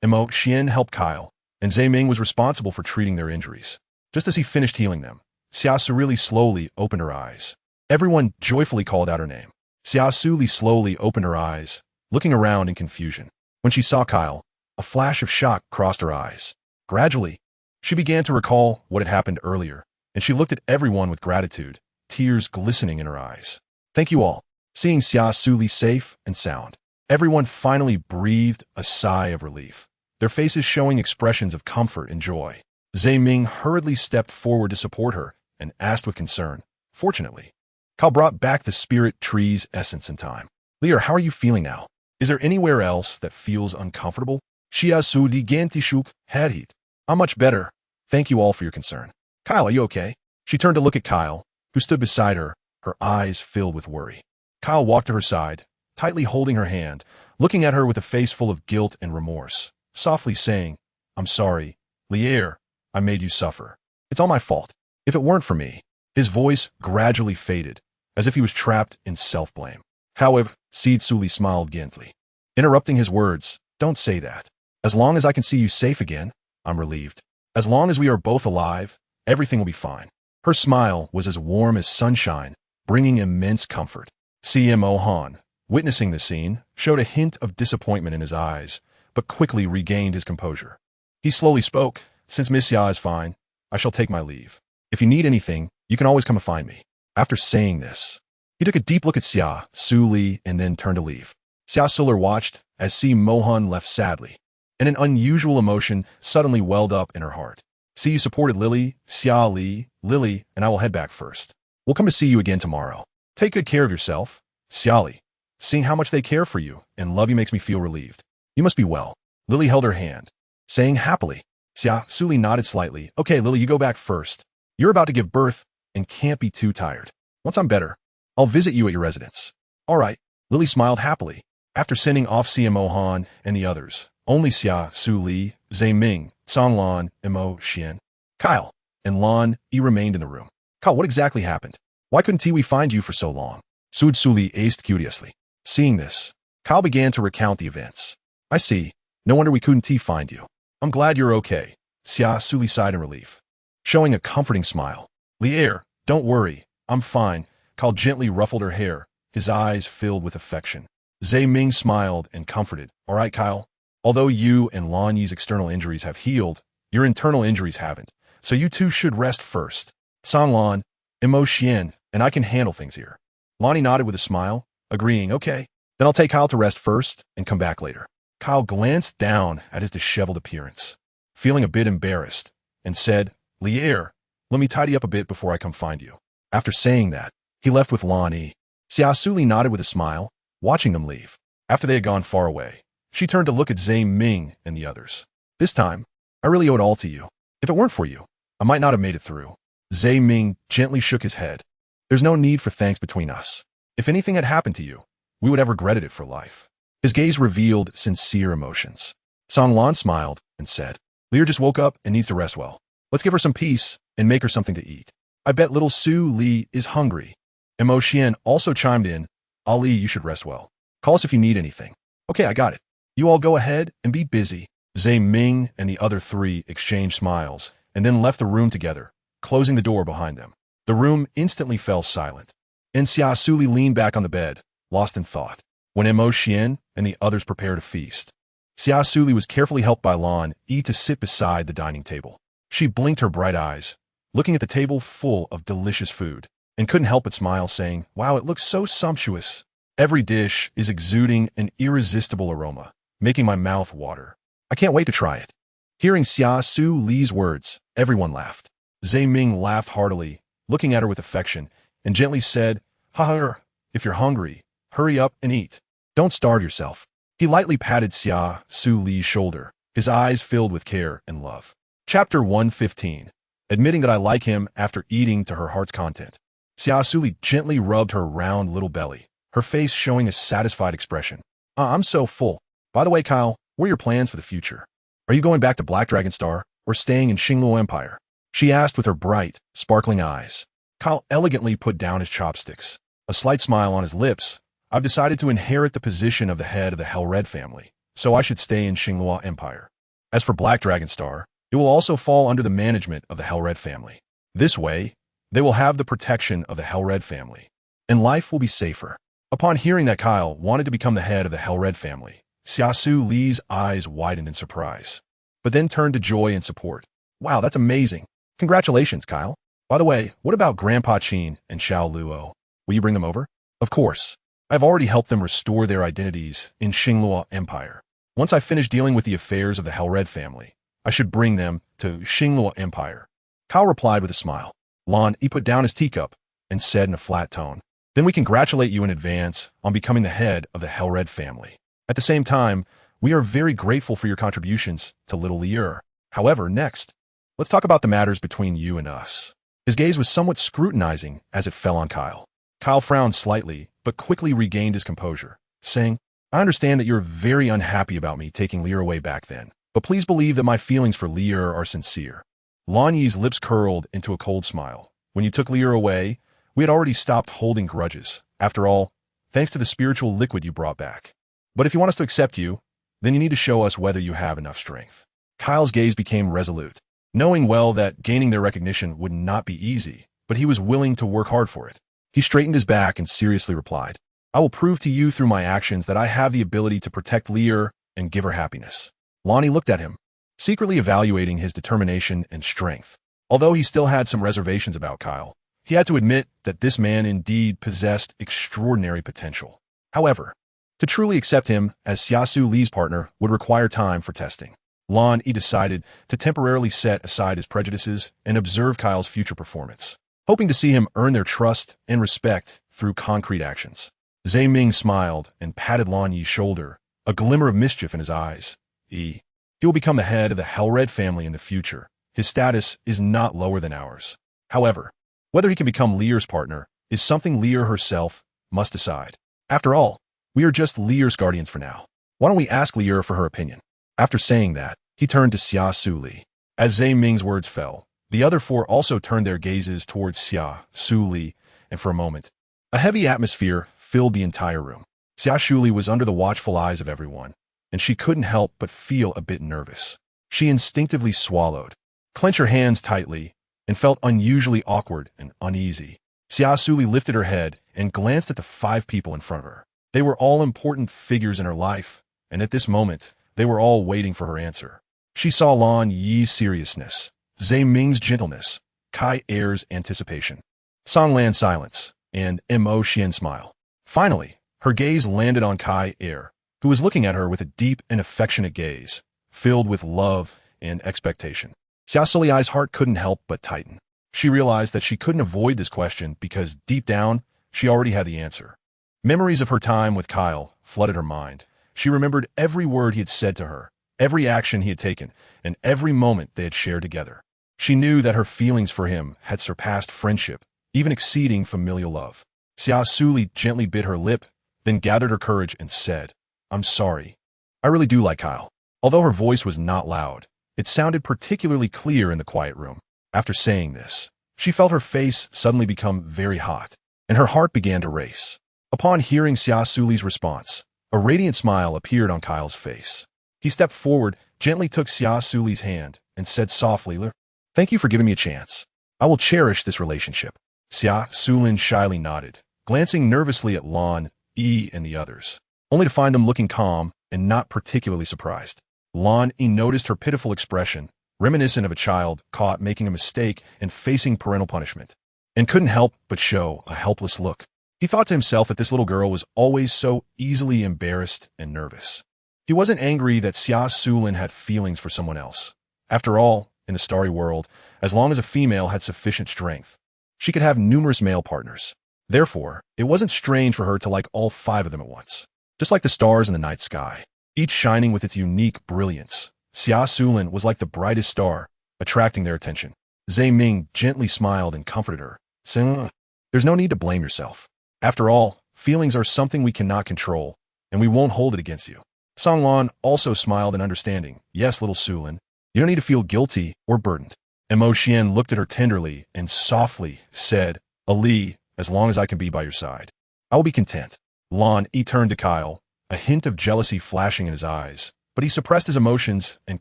Emo Xian helped Kyle, and Ming was responsible for treating their injuries. Just as he finished healing them, Xia Suli slowly opened her eyes. Everyone joyfully called out her name. Xia Suli slowly opened her eyes, looking around in confusion. When she saw Kyle, a flash of shock crossed her eyes. Gradually, she began to recall what had happened earlier, and she looked at everyone with gratitude, tears glistening in her eyes. Thank you all. Seeing Xia Suli safe and sound, everyone finally breathed a sigh of relief, their faces showing expressions of comfort and joy. Ming hurriedly stepped forward to support her and asked with concern. Fortunately, Kyle brought back the spirit tree's essence in time. Lear, how are you feeling now? Is there anywhere else that feels uncomfortable? Xia Suli Gantishuk Hadhit. I'm much better. Thank you all for your concern. Kyle, are you okay? She turned to look at Kyle, who stood beside her, her eyes filled with worry. Kyle walked to her side, tightly holding her hand, looking at her with a face full of guilt and remorse, softly saying, I'm sorry, Lear, I made you suffer. It's all my fault. If it weren't for me. His voice gradually faded, as if he was trapped in self-blame. However, Xia Suli smiled gently, interrupting his words. Don't say that. As long as I can see you safe again, I'm relieved. As long as we are both alive, everything will be fine. Her smile was as warm as sunshine, bringing immense comfort. Mohan, witnessing the scene, showed a hint of disappointment in his eyes, but quickly regained his composure. He slowly spoke. Since Miss Xia is fine, I shall take my leave. If you need anything, you can always come and find me. After saying this, he took a deep look at Xia Suli and then turned to leave. Xia Suli watched as Mohan left sadly, and an unusual emotion suddenly welled up in her heart. You supported Xia Lily, and I will head back first. We'll come to see you again tomorrow. Take good care of yourself, Xia. Seeing how much they care for you and love you makes me feel relieved. You must be well. Lily held her hand, saying happily. Xia Suli nodded slightly. Okay, Lily, you go back first. You're about to give birth and can't be too tired. Once I'm better, I'll visit you at your residence. All right. Lily smiled happily. After sending off Mohan and the others, only Xia Suli, Ming, Sanlan, Mo Xian, Kyle, and Lan remained in the room. Kyle, what exactly happened? Why couldn't we find you for so long? Suli asked curiously. Seeing this, Kyle began to recount the events. I see. No wonder we couldn't find you. I'm glad you're okay. Xia Suli sighed in relief, showing a comforting smile. Lear, don't worry. I'm fine. Kyle gently ruffled her hair, his eyes filled with affection. Ming smiled and comforted. All right, Kyle. Although you and Lan Yi's external injuries have healed, your internal injuries haven't, so you two should rest first. San Lan, Xian, and I can handle things here. Lonnie nodded with a smile, agreeing, okay, then I'll take Kyle to rest first and come back later. Kyle glanced down at his disheveled appearance, feeling a bit embarrassed, and said, Lier, let me tidy up a bit before I come find you. After saying that, he left with Lan Yi. Xia Suli nodded with a smile, watching them leave. After they had gone far away, she turned to look at Zhe Ming and the others. This time, I really owe it all to you. If it weren't for you, I might not have made it through. Zhe Ming gently shook his head. There's no need for thanks between us. If anything had happened to you, we would have regretted it for life. His gaze revealed sincere emotions. San Lan smiled and said, Lier just woke up and needs to rest well. Let's give her some peace and make her something to eat. I bet little Su Li is hungry. Xian also chimed in, Ali, you should rest well. Call us if you need anything. Okay, I got it. You all go ahead and be busy. Zhe Ming and the other three exchanged smiles and then left the room together, closing the door behind them. The room instantly fell silent, and Xia Suli leaned back on the bed, lost in thought. When Xian and the others prepared a feast, Xia Suli was carefully helped by Lan Yi to sit beside the dining table. She blinked her bright eyes, looking at the table full of delicious food, and couldn't help but smile, saying, wow, it looks so sumptuous. Every dish is exuding an irresistible aroma, making my mouth water. I can't wait to try it. Hearing Xia Suli's words, everyone laughed. Zhe Ming laughed heartily, looking at her with affection, and gently said, Ha, if you're hungry, hurry up and eat. Don't starve yourself. He lightly patted Xia Suli's shoulder, his eyes filled with care and love. Chapter 115. Admitting that I like him after eating to her heart's content. Xia Suli gently rubbed her round little belly, her face showing a satisfied expression. I'm so full. By the way, Kyle, what are your plans for the future? Are you going back to Black Dragon Star or staying in Xingluo Empire? She asked with her bright, sparkling eyes. Kyle elegantly put down his chopsticks, a slight smile on his lips. I've decided to inherit the position of the head of the Hell Red family, so I should stay in Xingluo Empire. As for Black Dragon Star, it will also fall under the management of the Hell Red family. This way, they will have the protection of the Hell Red family, and life will be safer. Upon hearing that Kyle wanted to become the head of the Hell Red family, Xia Suli's eyes widened in surprise, but then turned to joy and support. Wow, that's amazing. Congratulations, Kyle. By the way, what about Grandpa Qin and Xiao Luo? Will you bring them over? Of course. I've already helped them restore their identities in Xingluo Empire. Once I finish dealing with the affairs of the Hell Red family, I should bring them to Xingluo Empire. Kyle replied with a smile. Lan Yi put down his teacup and said in a flat tone, Then we congratulate you in advance on becoming the head of the Hell Red family. At the same time, we are very grateful for your contributions to little Lier. However, next, let's talk about the matters between you and us. His gaze was somewhat scrutinizing as it fell on Kyle. Kyle frowned slightly, but quickly regained his composure, saying, I understand that you're very unhappy about me taking Lier away back then, but please believe that my feelings for Lier are sincere. Lan Yi's lips curled into a cold smile. When you took Lier away, we had already stopped holding grudges. After all, thanks to the spiritual liquid you brought back. But if you want us to accept you, then you need to show us whether you have enough strength. Kyle's gaze became resolute, knowing well that gaining their recognition would not be easy, but he was willing to work hard for it. He straightened his back and seriously replied, I will prove to you through my actions that I have the ability to protect Lier and give her happiness. Lonnie looked at him, secretly evaluating his determination and strength. Although he still had some reservations about Kyle, he had to admit that this man indeed possessed extraordinary potential. However, to truly accept him as Xia Suli's partner would require time for testing. Lan Yi decided to temporarily set aside his prejudices and observe Kyle's future performance, hoping to see him earn their trust and respect through concrete actions. Zhe Ming smiled and patted Lan Yi's shoulder, a glimmer of mischief in his eyes. He will become the head of the Hell Red family in the future. His status is not lower than ours. However, whether he can become Lier's partner is something Lier herself must decide. After all, we are just Lier's guardians for now. Why don't we ask Lier for her opinion? After saying that, he turned to Xia Suli. As Zhe Ming's words fell, the other four also turned their gazes towards Xia Suli, and for a moment, a heavy atmosphere filled the entire room. Xia Suli was under the watchful eyes of everyone, and she couldn't help but feel a bit nervous. She instinctively swallowed, clenched her hands tightly, and felt unusually awkward and uneasy. Xia Suli lifted her head and glanced at the 5 people in front of her. They were all important figures in her life, and at this moment, They were all waiting for her answer. She saw Lan Yi's seriousness, Zhe Ming's gentleness, Kai Er's anticipation, Song Lan's silence, and Mo Xian's smile. Finally, her gaze landed on Kai Er, who was looking at her with a deep and affectionate gaze, filled with love and expectation. Xia Suli's heart couldn't help but tighten. She realized that she couldn't avoid this question because deep down, she already had the answer. Memories of her time with Kyle flooded her mind. She remembered every word he had said to her, every action he had taken, and every moment they had shared together. She knew that her feelings for him had surpassed friendship, even exceeding familial love. Xia Suli gently bit her lip, then gathered her courage and said, "I'm sorry. I really do like Kyle." Although her voice was not loud, it sounded particularly clear in the quiet room. After saying this, she felt her face suddenly become very hot, and her heart began to race. Upon hearing Xia Suli's response, a radiant smile appeared on Kyle's face. He stepped forward, gently took Xia Suli's hand, and said softly, "Thank you for giving me a chance. I will cherish this relationship." Xia Suli shyly nodded, glancing nervously at Lan Yi and the others, only to find them looking calm and not particularly surprised. Lan Yi noticed her pitiful expression, reminiscent of a child caught making a mistake and facing parental punishment, and couldn't help but show a helpless look. He thought to himself that this little girl was always so easily embarrassed and nervous. He wasn't angry that Xia Suli had feelings for someone else. After all, in the starry world, as long as a female had sufficient strength, she could have numerous male partners. Therefore, it wasn't strange for her to like all 5 of them at once. Just like the stars in the night sky, each shining with its unique brilliance, Xia Suli was like the brightest star, attracting their attention. Zhe Ming gently smiled and comforted her, saying, "There's no need to blame yourself. After all, feelings are something we cannot control, and we won't hold it against you." Song Lan also smiled in understanding. "Yes, little Sulin, you don't need to feel guilty or burdened." And Mo Xian looked at her tenderly and softly said, "Ali, as long as I can be by your side, I will be content." Lan Yi turned to Kyle, a hint of jealousy flashing in his eyes, but he suppressed his emotions and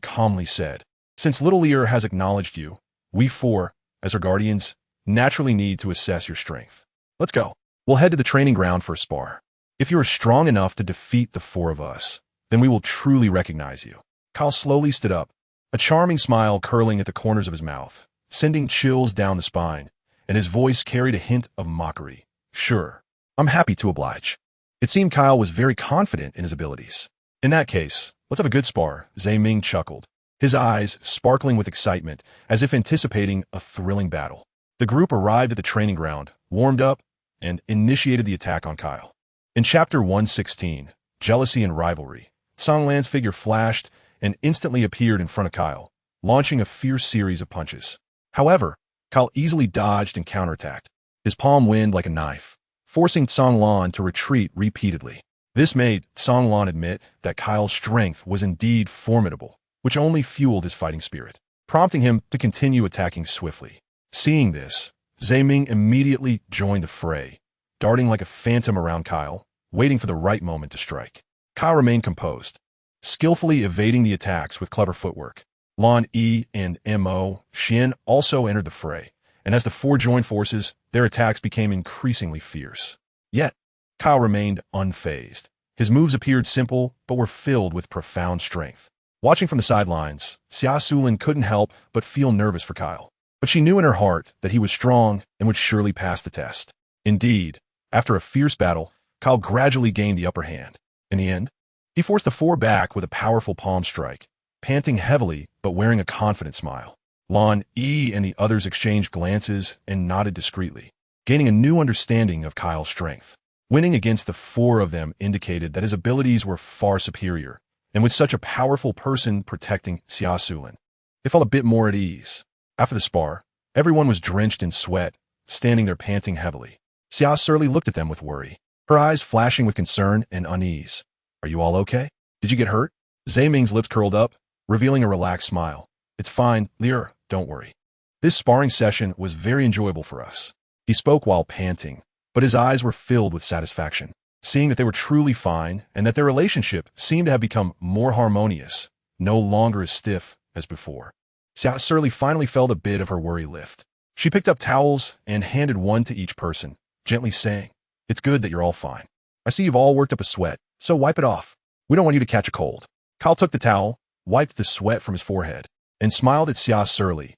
calmly said, "Since little Ear has acknowledged you, we 4, as her guardians, naturally need to assess your strength. Let's go. We'll head to the training ground for a spar. If you are strong enough to defeat the 4 of us, then we will truly recognize you." Kyle slowly stood up, a charming smile curling at the corners of his mouth, sending chills down the spine, and his voice carried a hint of mockery. "Sure, I'm happy to oblige." It seemed Kyle was very confident in his abilities. "In that case, let's have a good spar," Zhe Ming chuckled, his eyes sparkling with excitement as if anticipating a thrilling battle. The group arrived at the training ground, warmed up, and initiated the attack on Kyle. In Chapter 116, Jealousy and Rivalry, Song Lan's figure flashed and instantly appeared in front of Kyle, launching a fierce series of punches. However, Kyle easily dodged and counterattacked, his palm wind like a knife, forcing Song Lan to retreat repeatedly. This made Song Lan admit that Kyle's strength was indeed formidable, which only fueled his fighting spirit, prompting him to continue attacking swiftly. Seeing this, Zhe Ming immediately joined the fray, darting like a phantom around Kyle, waiting for the right moment to strike. Kyle remained composed, skillfully evading the attacks with clever footwork. Lan Yi and Mo Xian also entered the fray, and as the 4 joined forces, their attacks became increasingly fierce. Yet, Kyle remained unfazed. His moves appeared simple, but were filled with profound strength. Watching from the sidelines, Xia Suli couldn't help but feel nervous for Kyle. But she knew in her heart that he was strong and would surely pass the test. Indeed, after a fierce battle, Kyle gradually gained the upper hand. In the end, he forced the 4 back with a powerful palm strike, panting heavily but wearing a confident smile. Lan Yi and the others exchanged glances and nodded discreetly, gaining a new understanding of Kyle's strength. Winning against the 4 of them indicated that his abilities were far superior, and with such a powerful person protecting Xia Suli, they felt a bit more at ease. After the spar, everyone was drenched in sweat, standing there panting heavily. Xia Suli looked at them with worry, her eyes flashing with concern and unease. "Are you all okay? Did you get hurt?" Zhe Ming's lips curled up, revealing a relaxed smile. "It's fine, Lear, don't worry. This sparring session was very enjoyable for us." He spoke while panting, but his eyes were filled with satisfaction, seeing that they were truly fine and that their relationship seemed to have become more harmonious, no longer as stiff as before. Xia Suli finally felt a bit of her worry lift. She picked up towels and handed one to each person, gently saying, "It's good that you're all fine. I see you've all worked up a sweat, so wipe it off. We don't want you to catch a cold." Kyle took the towel, wiped the sweat from his forehead, and smiled at Xia Suli.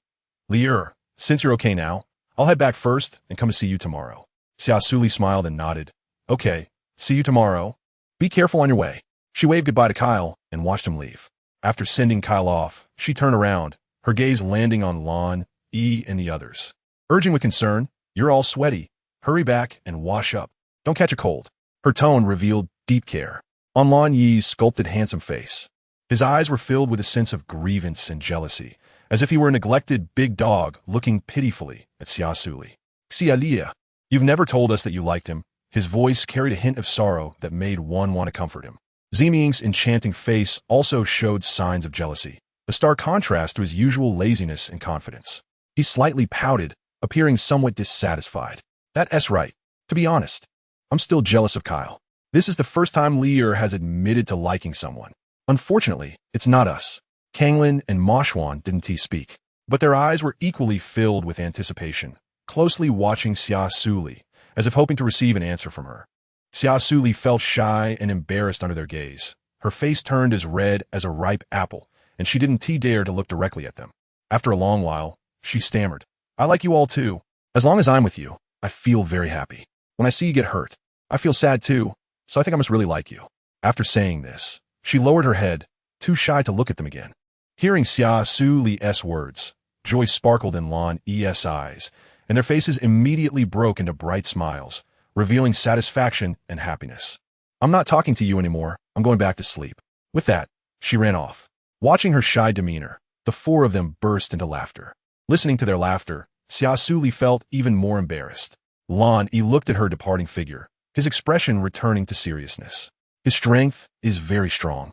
Lier, since you're okay now, I'll head back first and come to see you tomorrow. Xia Suli smiled and nodded. Okay, see you tomorrow. Be careful on your way. She waved goodbye to Kyle and watched him leave. After sending Kyle off, she turned around, her gaze landing on Lon, E, and the others. Urging with concern, you're all sweaty. Hurry back and wash up. Don't catch a cold. Her tone revealed deep care on Lon Yi's sculpted handsome face. His eyes were filled with a sense of grievance and jealousy, as if he were a neglected big dog looking pitifully at Xia Suli. Xia Lia, you've never told us that you liked him. His voice carried a hint of sorrow that made one want to comfort him. Ziming's enchanting face also showed signs of jealousy, a stark contrast to his usual laziness and confidence. He slightly pouted, appearing somewhat dissatisfied. That's right. To be honest, I'm still jealous of Kyle. This is the first time Lier has admitted to liking someone. Unfortunately, it's not us. Kanglin and Moshwan didn't speak, but their eyes were equally filled with anticipation, closely watching Xia Suli, as if hoping to receive an answer from her. Xia Suli felt shy and embarrassed under their gaze. Her face turned as red as a ripe apple, and she didn't dare to look directly at them. After a long while, she stammered, I like you all too. As long as I'm with you, I feel very happy. When I see you get hurt, I feel sad too, so I think I must really like you. After saying this, she lowered her head, too shy to look at them again. Hearing Xia Suli's words, joy sparkled in Lon E's eyes, and their faces immediately broke into bright smiles, revealing satisfaction and happiness. I'm not talking to you anymore. I'm going back to sleep. With that, she ran off. Watching her shy demeanor, the four of them burst into laughter. Listening to their laughter, Xia Suli felt even more embarrassed. Lon E looked at her departing figure, his expression returning to seriousness. His strength is very strong,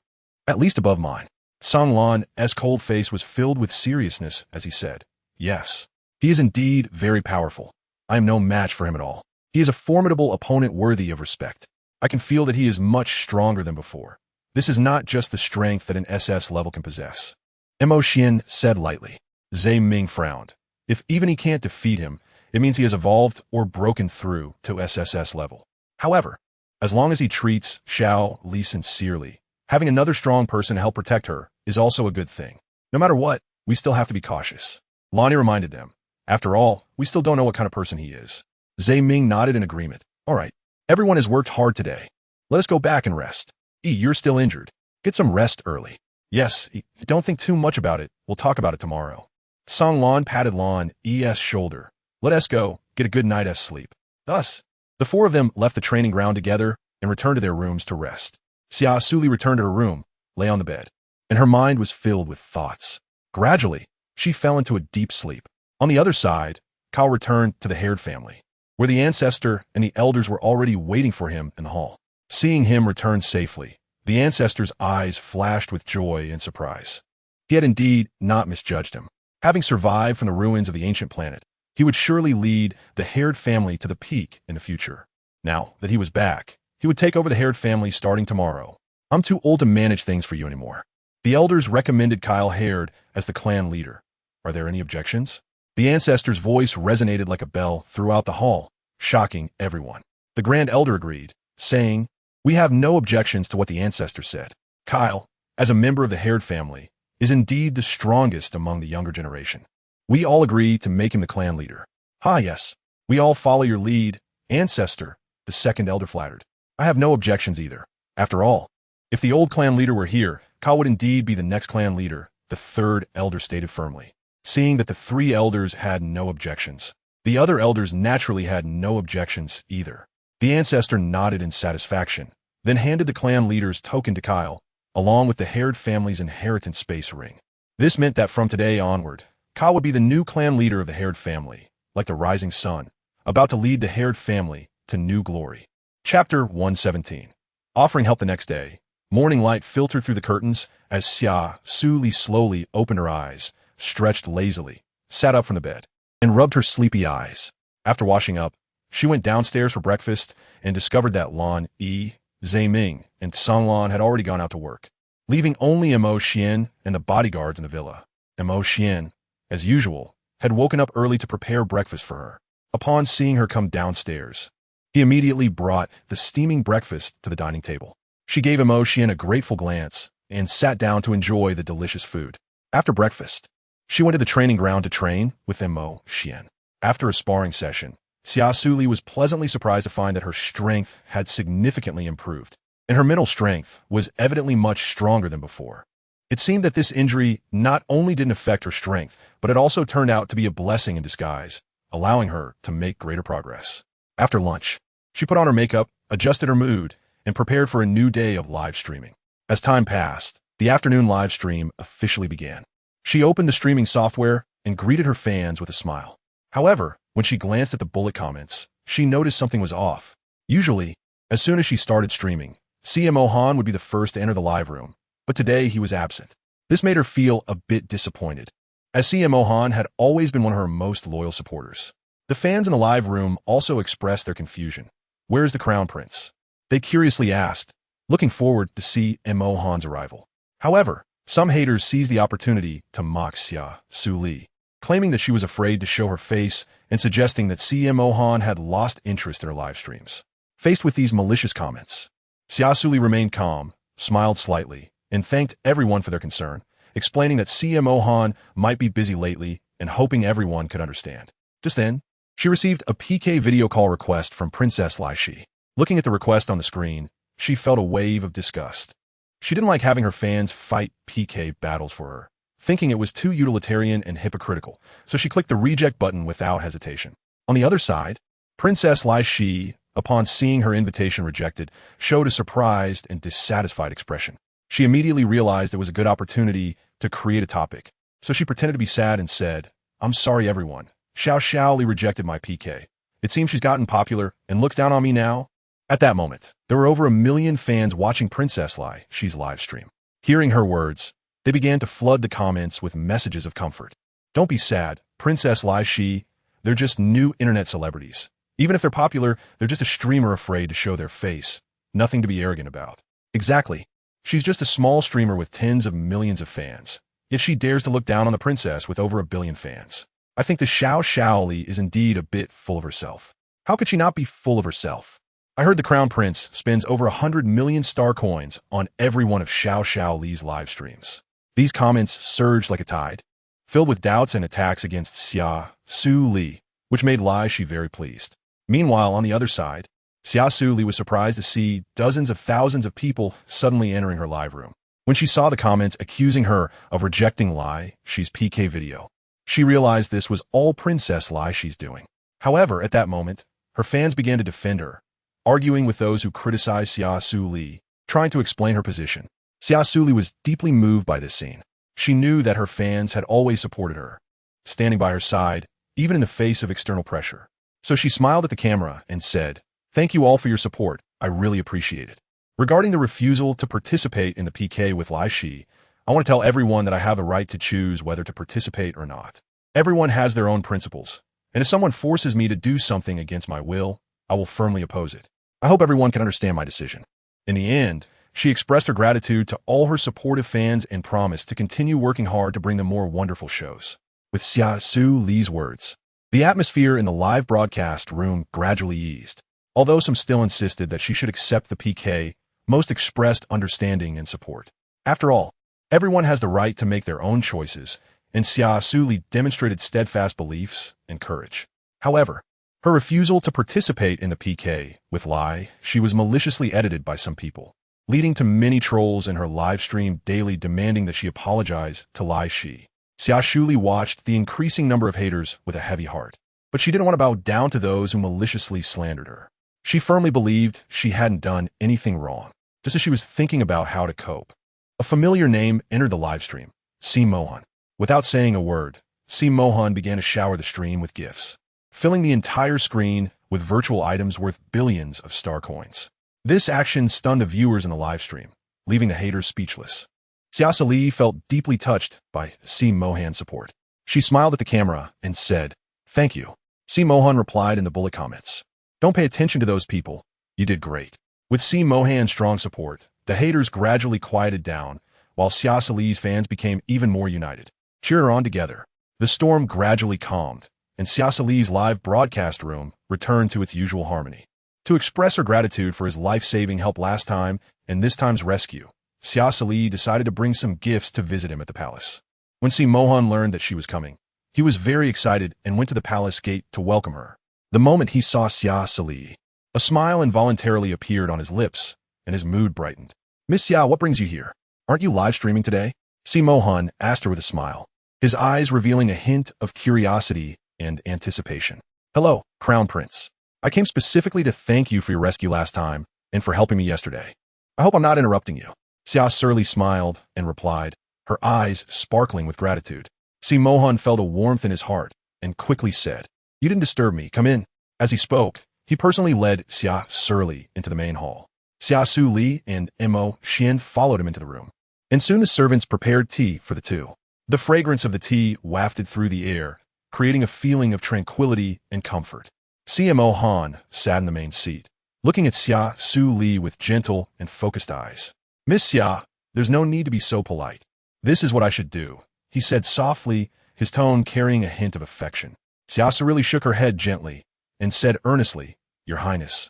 at least above mine. Song Lon's cold face was filled with seriousness as he said, Yes, he is indeed very powerful. I am no match for him at all. He is a formidable opponent worthy of respect. I can feel that he is much stronger than before. This is not just the strength that an SS level can possess. Mo Xian said lightly. Zhe Ming frowned. If even he can't defeat him, it means he has evolved or broken through to SSS level. However, as long as he treats Xiao Li sincerely, having another strong person to help protect her is also a good thing. No matter what, we still have to be cautious. Lonnie reminded them. After all, we still don't know what kind of person he is. Zhe Ming nodded in agreement. All right, everyone has worked hard today. Let us go back and rest. You're still injured. Get some rest early. Yes, don't think too much about it. We'll talk about it tomorrow. Song Lon patted Lon E's shoulder. Let us go, get a good night's sleep. Thus, the four of them left the training ground together and returned to their rooms to rest. Xia Suli returned to her room, lay on the bed, and her mind was filled with thoughts. Gradually, she fell into a deep sleep. On the other side, Kyle returned to the Haired family, where the ancestor and the elders were already waiting for him in the hall. Seeing him return safely, the ancestor's eyes flashed with joy and surprise. He had indeed not misjudged him. Having survived from the ruins of the ancient planet, he would surely lead the Haired family to the peak in the future. Now that he was back, he would take over the Haired family starting tomorrow. I'm too old to manage things for you anymore. The elders recommended Kyle Haired as the clan leader. Are there any objections? The ancestor's voice resonated like a bell throughout the hall, shocking everyone. The Grand Elder agreed, saying, We have no objections to what the ancestor said. Kyle, as a member of the Haired family, is indeed the strongest among the younger generation. We all agree to make him the clan leader. Yes, we all follow your lead, ancestor, the second elder flattered. I have no objections either. After all, if the old clan leader were here, Kyle would indeed be the next clan leader, the third elder stated firmly. Seeing that the three elders had no objections, the other elders naturally had no objections either. The ancestor nodded in satisfaction, then handed the clan leader's token to Kyle, along with the Haired family's inheritance space ring. This meant that from today onward, Kyle would be the new clan leader of the Haired family, like the rising sun, about to lead the Haired family to new glory. Chapter 117. Offering help the next day, morning light filtered through the curtains as Xia Suli slowly opened her eyes, stretched lazily, sat up from the bed, and rubbed her sleepy eyes. After washing up, she went downstairs for breakfast and discovered that Lon E, Zhe Ming, and Song Lon had already gone out to work, leaving only Mo Xian and the bodyguards in the villa. Mo Xian, as usual, had woken up early to prepare breakfast for her. Upon seeing her come downstairs, he immediately brought the steaming breakfast to the dining table. She gave Mo Xian a grateful glance and sat down to enjoy the delicious food. After breakfast, she went to the training ground to train with Mo Xian. After a sparring session, Xia Suli was pleasantly surprised to find that her strength had significantly improved, and her mental strength was evidently much stronger than before. It seemed that this injury not only didn't affect her strength, but it also turned out to be a blessing in disguise, allowing her to make greater progress. After lunch, she put on her makeup, adjusted her mood, and prepared for a new day of live streaming. As time passed, the afternoon live stream officially began. She opened the streaming software and greeted her fans with a smile. However, when she glanced at the bullet comments, she noticed something was off. Usually, as soon as she started streaming, CMO Han would be the first to enter the live room, but today he was absent. This made her feel a bit disappointed, as CMO Han had always been one of her most loyal supporters. The fans in the live room also expressed their confusion. "Where is the Crown Prince?" they curiously asked, looking forward to CMO Han's arrival. However, some haters seized the opportunity to mock Xia Suli, claiming that she was afraid to show her face and suggesting that CMO Han had lost interest in her live streams. Faced with these malicious comments, Xia Suli remained calm, smiled slightly, and thanked everyone for their concern, explaining that CMO Han might be busy lately and hoping everyone could understand. Just then, she received a PK video call request from Princess Lai Shi. Looking at the request on the screen, she felt a wave of disgust. She didn't like having her fans fight PK battles for her, thinking it was too utilitarian and hypocritical, so she clicked the reject button without hesitation. On the other side, Princess Lai Shi, upon seeing her invitation rejected, showed a surprised and dissatisfied expression. She immediately realized it was a good opportunity to create a topic, so she pretended to be sad and said, "I'm sorry everyone. Xiao Li rejected my PK. It seems she's gotten popular and looks down on me now." At that moment, there were over 1 million fans watching Princess Lai Shi's live stream. Hearing her words, they began to flood the comments with messages of comfort. "Don't be sad, Princess Lai Shi. They're just new internet celebrities. Even if they're popular, they're just a streamer afraid to show their face. Nothing to be arrogant about." Exactly. She's just a small streamer with tens of millions of fans. Yet she dares to look down on the princess with over 1 billion fans. I think the Xiao Li is indeed a bit full of herself. How could she not be full of herself? I heard the Crown Prince spends over 100 million star coins on every one of Xiao Li's live streams. These comments surged like a tide, filled with doubts and attacks against Xia Suli, which made Lai Shi very pleased. Meanwhile, on the other side, Xia Suli was surprised to see dozens of thousands of people suddenly entering her live room. When she saw the comments accusing her of rejecting Lai Shi's PK video, she realized this was all Princess Lai Shi's doing. However, at that moment, her fans began to defend her, arguing with those who criticized Xia Suli, trying to explain her position. Xia Suli was deeply moved by this scene. She knew that her fans had always supported her, standing by her side, even in the face of external pressure. So she smiled at the camera and said, "Thank you all for your support. I really appreciate it." Regarding the refusal to participate in the PK with Lai Shi, I want to tell everyone that I have a right to choose whether to participate or not. Everyone has their own principles, and if someone forces me to do something against my will, I will firmly oppose it. I hope everyone can understand my decision. In the end, she expressed her gratitude to all her supportive fans and promised to continue working hard to bring them more wonderful shows. With Xia Suli's words, the atmosphere in the live broadcast room gradually eased. Although some still insisted that she should accept the PK, most expressed understanding and support. After all, everyone has the right to make their own choices, and Xia Suli demonstrated steadfast beliefs and courage. However, her refusal to participate in the PK with Lai Shi was maliciously edited by some people, leading to many trolls in her live stream daily demanding that she apologize to Lai Shi. Xia Suli watched the increasing number of haters with a heavy heart, but she didn't want to bow down to those who maliciously slandered her. She firmly believed she hadn't done anything wrong, just as she was thinking about how to cope. A familiar name entered the live stream, C. Mohan. Without saying a word, C. Mohan began to shower the stream with gifts, filling the entire screen with virtual items worth billions of star coins. This action stunned the viewers in the live stream, leaving the haters speechless. Xia Suli felt deeply touched by C. Mohan's support. She smiled at the camera and said, "Thank you." C. Mohan replied in the bullet comments, "Don't pay attention to those people. You did great." With C. Mohan's strong support, the haters gradually quieted down, while Xia Suli's fans became even more united. Cheer her on together. The storm gradually calmed, and Xia Suli's live broadcast room returned to its usual harmony. To express her gratitude for his life-saving help last time and this time's rescue, Xia Suli decided to bring some gifts to visit him at the palace. When Si Mohan learned that she was coming, he was very excited and went to the palace gate to welcome her. The moment he saw Xia Suli, a smile involuntarily appeared on his lips, and his mood brightened. "Miss Xia, what brings you here? Aren't you live streaming today?" Si Mohan asked her with a smile, his eyes revealing a hint of curiosity and anticipation. "Hello, Crown Prince. I came specifically to thank you for your rescue last time and for helping me yesterday. I hope I'm not interrupting you." Xia Suli smiled and replied, her eyes sparkling with gratitude. Si Mohan felt a warmth in his heart and quickly said, "You didn't disturb me. Come in." As he spoke, he personally led Xia Suli into the main hall. Xia Suli and Mo Xian followed him into the room, and soon the servants prepared tea for the two. The fragrance of the tea wafted through the air, creating a feeling of tranquility and comfort. CMO Han sat in the main seat, looking at Xia Suli with gentle and focused eyes. "Miss Xia, there's no need to be so polite. This is what I should do," he said softly, his tone carrying a hint of affection. Xia Suli shook her head gently and said earnestly, "Your Highness,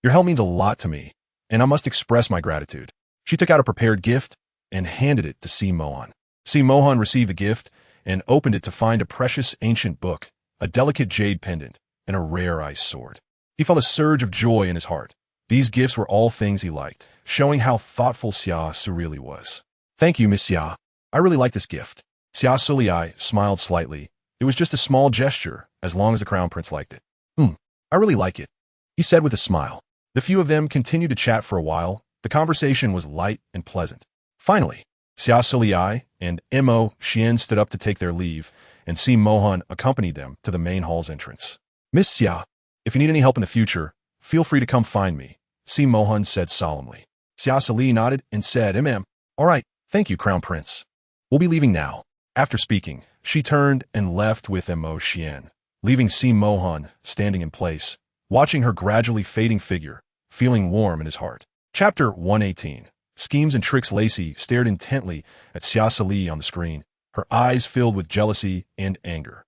your help means a lot to me, and I must express my gratitude." She took out a prepared gift and handed it to Si Mohan. Si Mohan received the gift and opened it to find a precious ancient book, a delicate jade pendant, and a rare ice sword. He felt a surge of joy in his heart. These gifts were all things he liked, showing how thoughtful Xia Suli was. "Thank you, Miss Xia. I really like this gift." Xia Suli smiled slightly. It was just a small gesture, as long as the Crown Prince liked it. I really like it," he said with a smile. The few of them continued to chat for a while. The conversation was light and pleasant. Finally, Xia Suli and Mo Xian stood up to take their leave, and Si Mohan accompanied them to the main hall's entrance. "Miss Xia, if you need any help in the future, feel free to come find me," Si Mohan said solemnly. Xia Suli nodded and said, "All right, thank you, Crown Prince. We'll be leaving now." After speaking, she turned and left with Mo Xian, leaving Si Mohan standing in place, watching her gradually fading figure, feeling warm in his heart. Chapter 118. Schemes and Tricks. Lacey stared intently at Xia Suli on the screen, her eyes filled with jealousy and anger.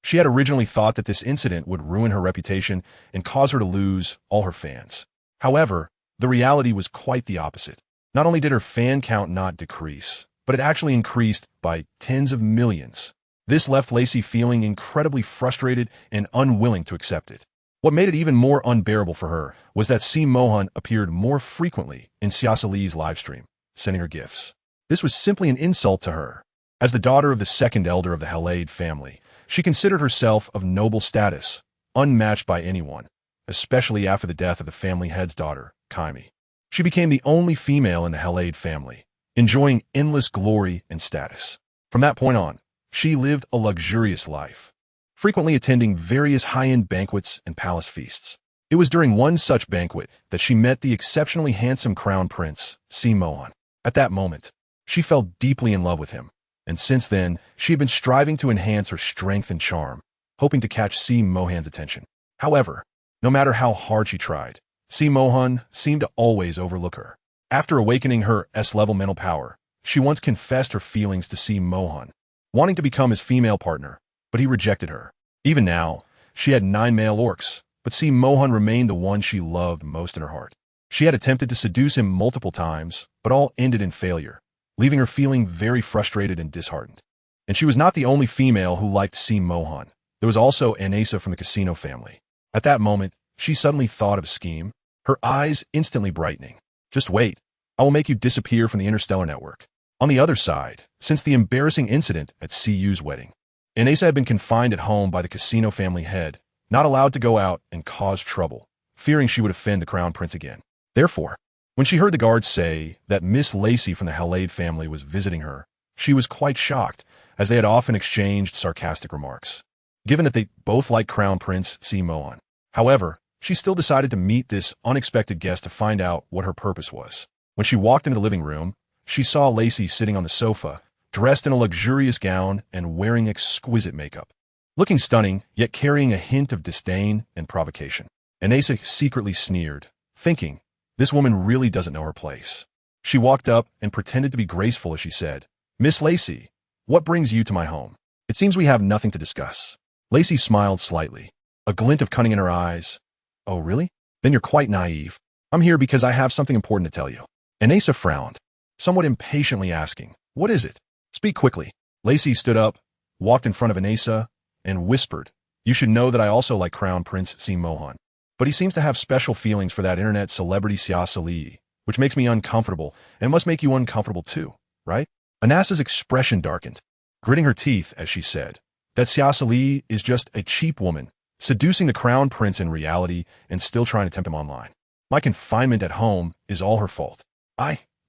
She had originally thought that this incident would ruin her reputation and cause her to lose all her fans. However, the reality was quite the opposite. Not only did her fan count not decrease, but it actually increased by tens of millions. This left Lacey feeling incredibly frustrated and unwilling to accept it. What made it even more unbearable for her was that Si Mohan appeared more frequently in Xia Suli's livestream, sending her gifts. This was simply an insult to her. As the daughter of the second elder of the Halade family, she considered herself of noble status, unmatched by anyone, especially after the death of the family head's daughter, Kaimi. She became the only female in the Halade family, enjoying endless glory and status. From that point on, she lived a luxurious life, frequently attending various high-end banquets and palace feasts. It was during one such banquet that she met the exceptionally handsome Crown Prince, Si Mohan. At that moment, she fell deeply in love with him, and since then, she had been striving to enhance her strength and charm, hoping to catch Si Mohan's attention. However, no matter how hard she tried, Si Mohan seemed to always overlook her. After awakening her S-level mental power, she once confessed her feelings to Si Mohan, wanting to become his female partner, but he rejected her. Even now, she had 9 male orcs, but Si Mohan remained the one she loved most in her heart. She had attempted to seduce him multiple times, but all ended in failure, leaving her feeling very frustrated and disheartened. And she was not the only female who liked Si Mohan. There was also Eyesto from the casino family. At that moment, she suddenly thought of a scheme, her eyes instantly brightening. "Just wait. I will make you disappear from the interstellar network." On the other side, since the embarrassing incident at CU's wedding, Eyesto had been confined at home by the casino family head, not allowed to go out and cause trouble, fearing she would offend the Crown Prince again. Therefore, when she heard the guards say that Miss Lacey from the Halade family was visiting her, she was quite shocked, as they had often exchanged sarcastic remarks, given that they both liked Crown Prince Si Mohan. However, she still decided to meet this unexpected guest to find out what her purpose was. When she walked into the living room, she saw Lacey sitting on the sofa, dressed in a luxurious gown and wearing exquisite makeup. Looking stunning, yet carrying a hint of disdain and provocation. Eyesto secretly sneered, thinking, this woman really doesn't know her place. She walked up and pretended to be graceful as she said, "Miss Lacey, what brings you to my home? It seems we have nothing to discuss." Lacey smiled slightly, a glint of cunning in her eyes. "Oh, really? Then you're quite naive. I'm here because I have something important to tell you." Eyesto frowned. somewhat impatiently asking, "What is it? Speak quickly." Lacey stood up, walked in front of Anessa, and whispered, "You should know that I also like Crown Prince Si Mohan. But he seems to have special feelings for that internet celebrity Xia Suli, which makes me uncomfortable, and must make you uncomfortable too, right?" Anessa's expression darkened, gritting her teeth as she said, "That Xia Suli is just a cheap woman, seducing the Crown Prince in reality and still trying to tempt him online. My confinement at home is all her fault.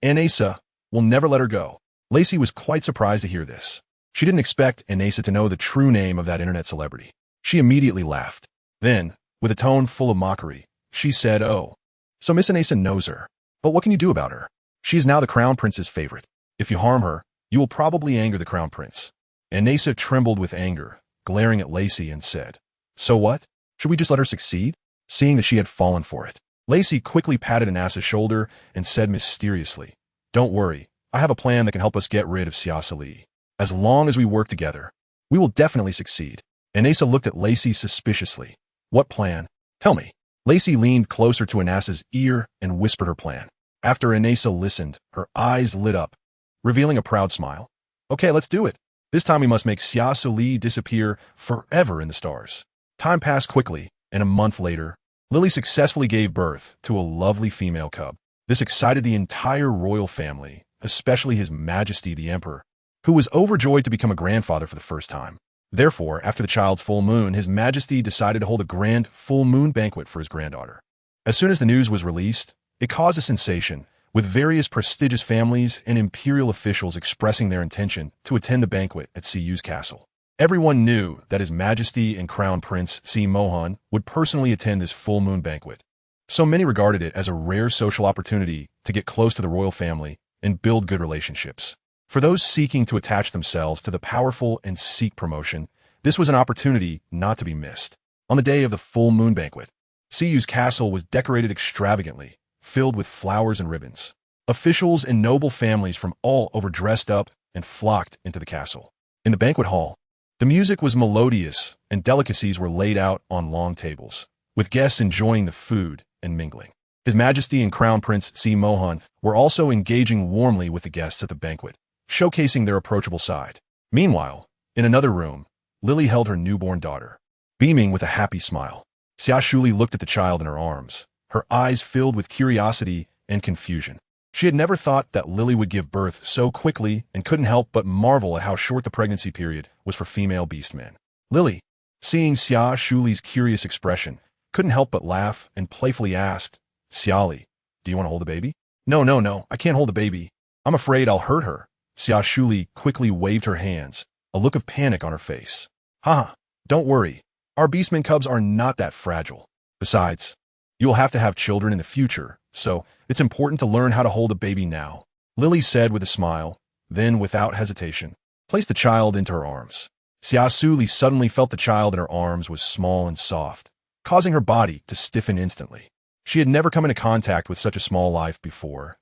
Anessa, will never let her go." Lacey was quite surprised to hear this. She didn't expect Anessa to know the true name of that internet celebrity. She immediately laughed. Then, with a tone full of mockery, she said, "Oh, so Miss Anessa knows her. But what can you do about her? She is now the Crown Prince's favorite. If you harm her, you will probably anger the Crown Prince." Anessa trembled with anger, glaring at Lacey and said, "So what? Should we just let her succeed?" Seeing that she had fallen for it, Lacey quickly patted Anessa's shoulder and said mysteriously, "Don't worry, I have a plan that can help us get rid of Xia Suli. As long as we work together, we will definitely succeed." Anessa looked at Lacey suspiciously. "What plan? Tell me." Lacey leaned closer to Anessa's ear and whispered her plan. After Anessa listened, her eyes lit up, revealing a proud smile. "Okay, let's do it. This time we must make Xia Suli disappear forever in the stars." Time passed quickly, and a month later, Lily successfully gave birth to a lovely female cub. This excited the entire royal family, especially His Majesty the Emperor, who was overjoyed to become a grandfather for the first time. Therefore, after the child's full moon, His Majesty decided to hold a grand full moon banquet for his granddaughter. As soon as the news was released, it caused a sensation, with various prestigious families and imperial officials expressing their intention to attend the banquet at Siyu's castle. Everyone knew that His Majesty and Crown Prince Si Mohan would personally attend this full moon banquet, so many regarded it as a rare social opportunity to get close to the royal family and build good relationships. For those seeking to attach themselves to the powerful and seek promotion, this was an opportunity not to be missed. On the day of the full moon banquet, Siyu's castle was decorated extravagantly, filled with flowers and ribbons. Officials and noble families from all over dressed up and flocked into the castle. In the banquet hall, the music was melodious and delicacies were laid out on long tables, with guests enjoying the food and mingling. His Majesty and Crown Prince Si Mohan were also engaging warmly with the guests at the banquet, showcasing their approachable side. Meanwhile, in another room, Lily held her newborn daughter. Beaming with a happy smile, Xia Suli looked at the child in her arms, her eyes filled with curiosity and confusion. She had never thought that Lily would give birth so quickly and couldn't help but marvel at how short the pregnancy period was for female beastmen. Lily, seeing Xia Suli's curious expression, couldn't help but laugh and playfully asked, "Xiali, do you want to hold the baby?" No, I can't hold the baby. I'm afraid I'll hurt her." Xia Suli quickly waved her hands, a look of panic on her face. "Haha, don't worry. Our beastman cubs are not that fragile. Besides, you will have to have children in the future, so it's important to learn how to hold a baby now," Lily said with a smile, then without hesitation, placed the child into her arms. Xia Suli suddenly felt the child in her arms was small and soft, causing her body to stiffen instantly. She had never come into contact with such a small life before,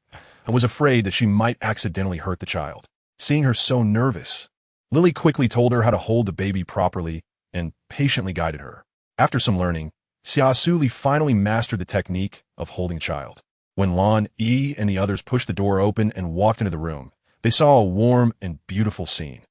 and was afraid that she might accidentally hurt the child. Seeing her so nervous, Lily quickly told her how to hold the baby properly and patiently guided her. After some learning, Xia Suli finally mastered the technique of holding a child. When Lan Yi and the others pushed the door open and walked into the room, they saw a warm and beautiful scene.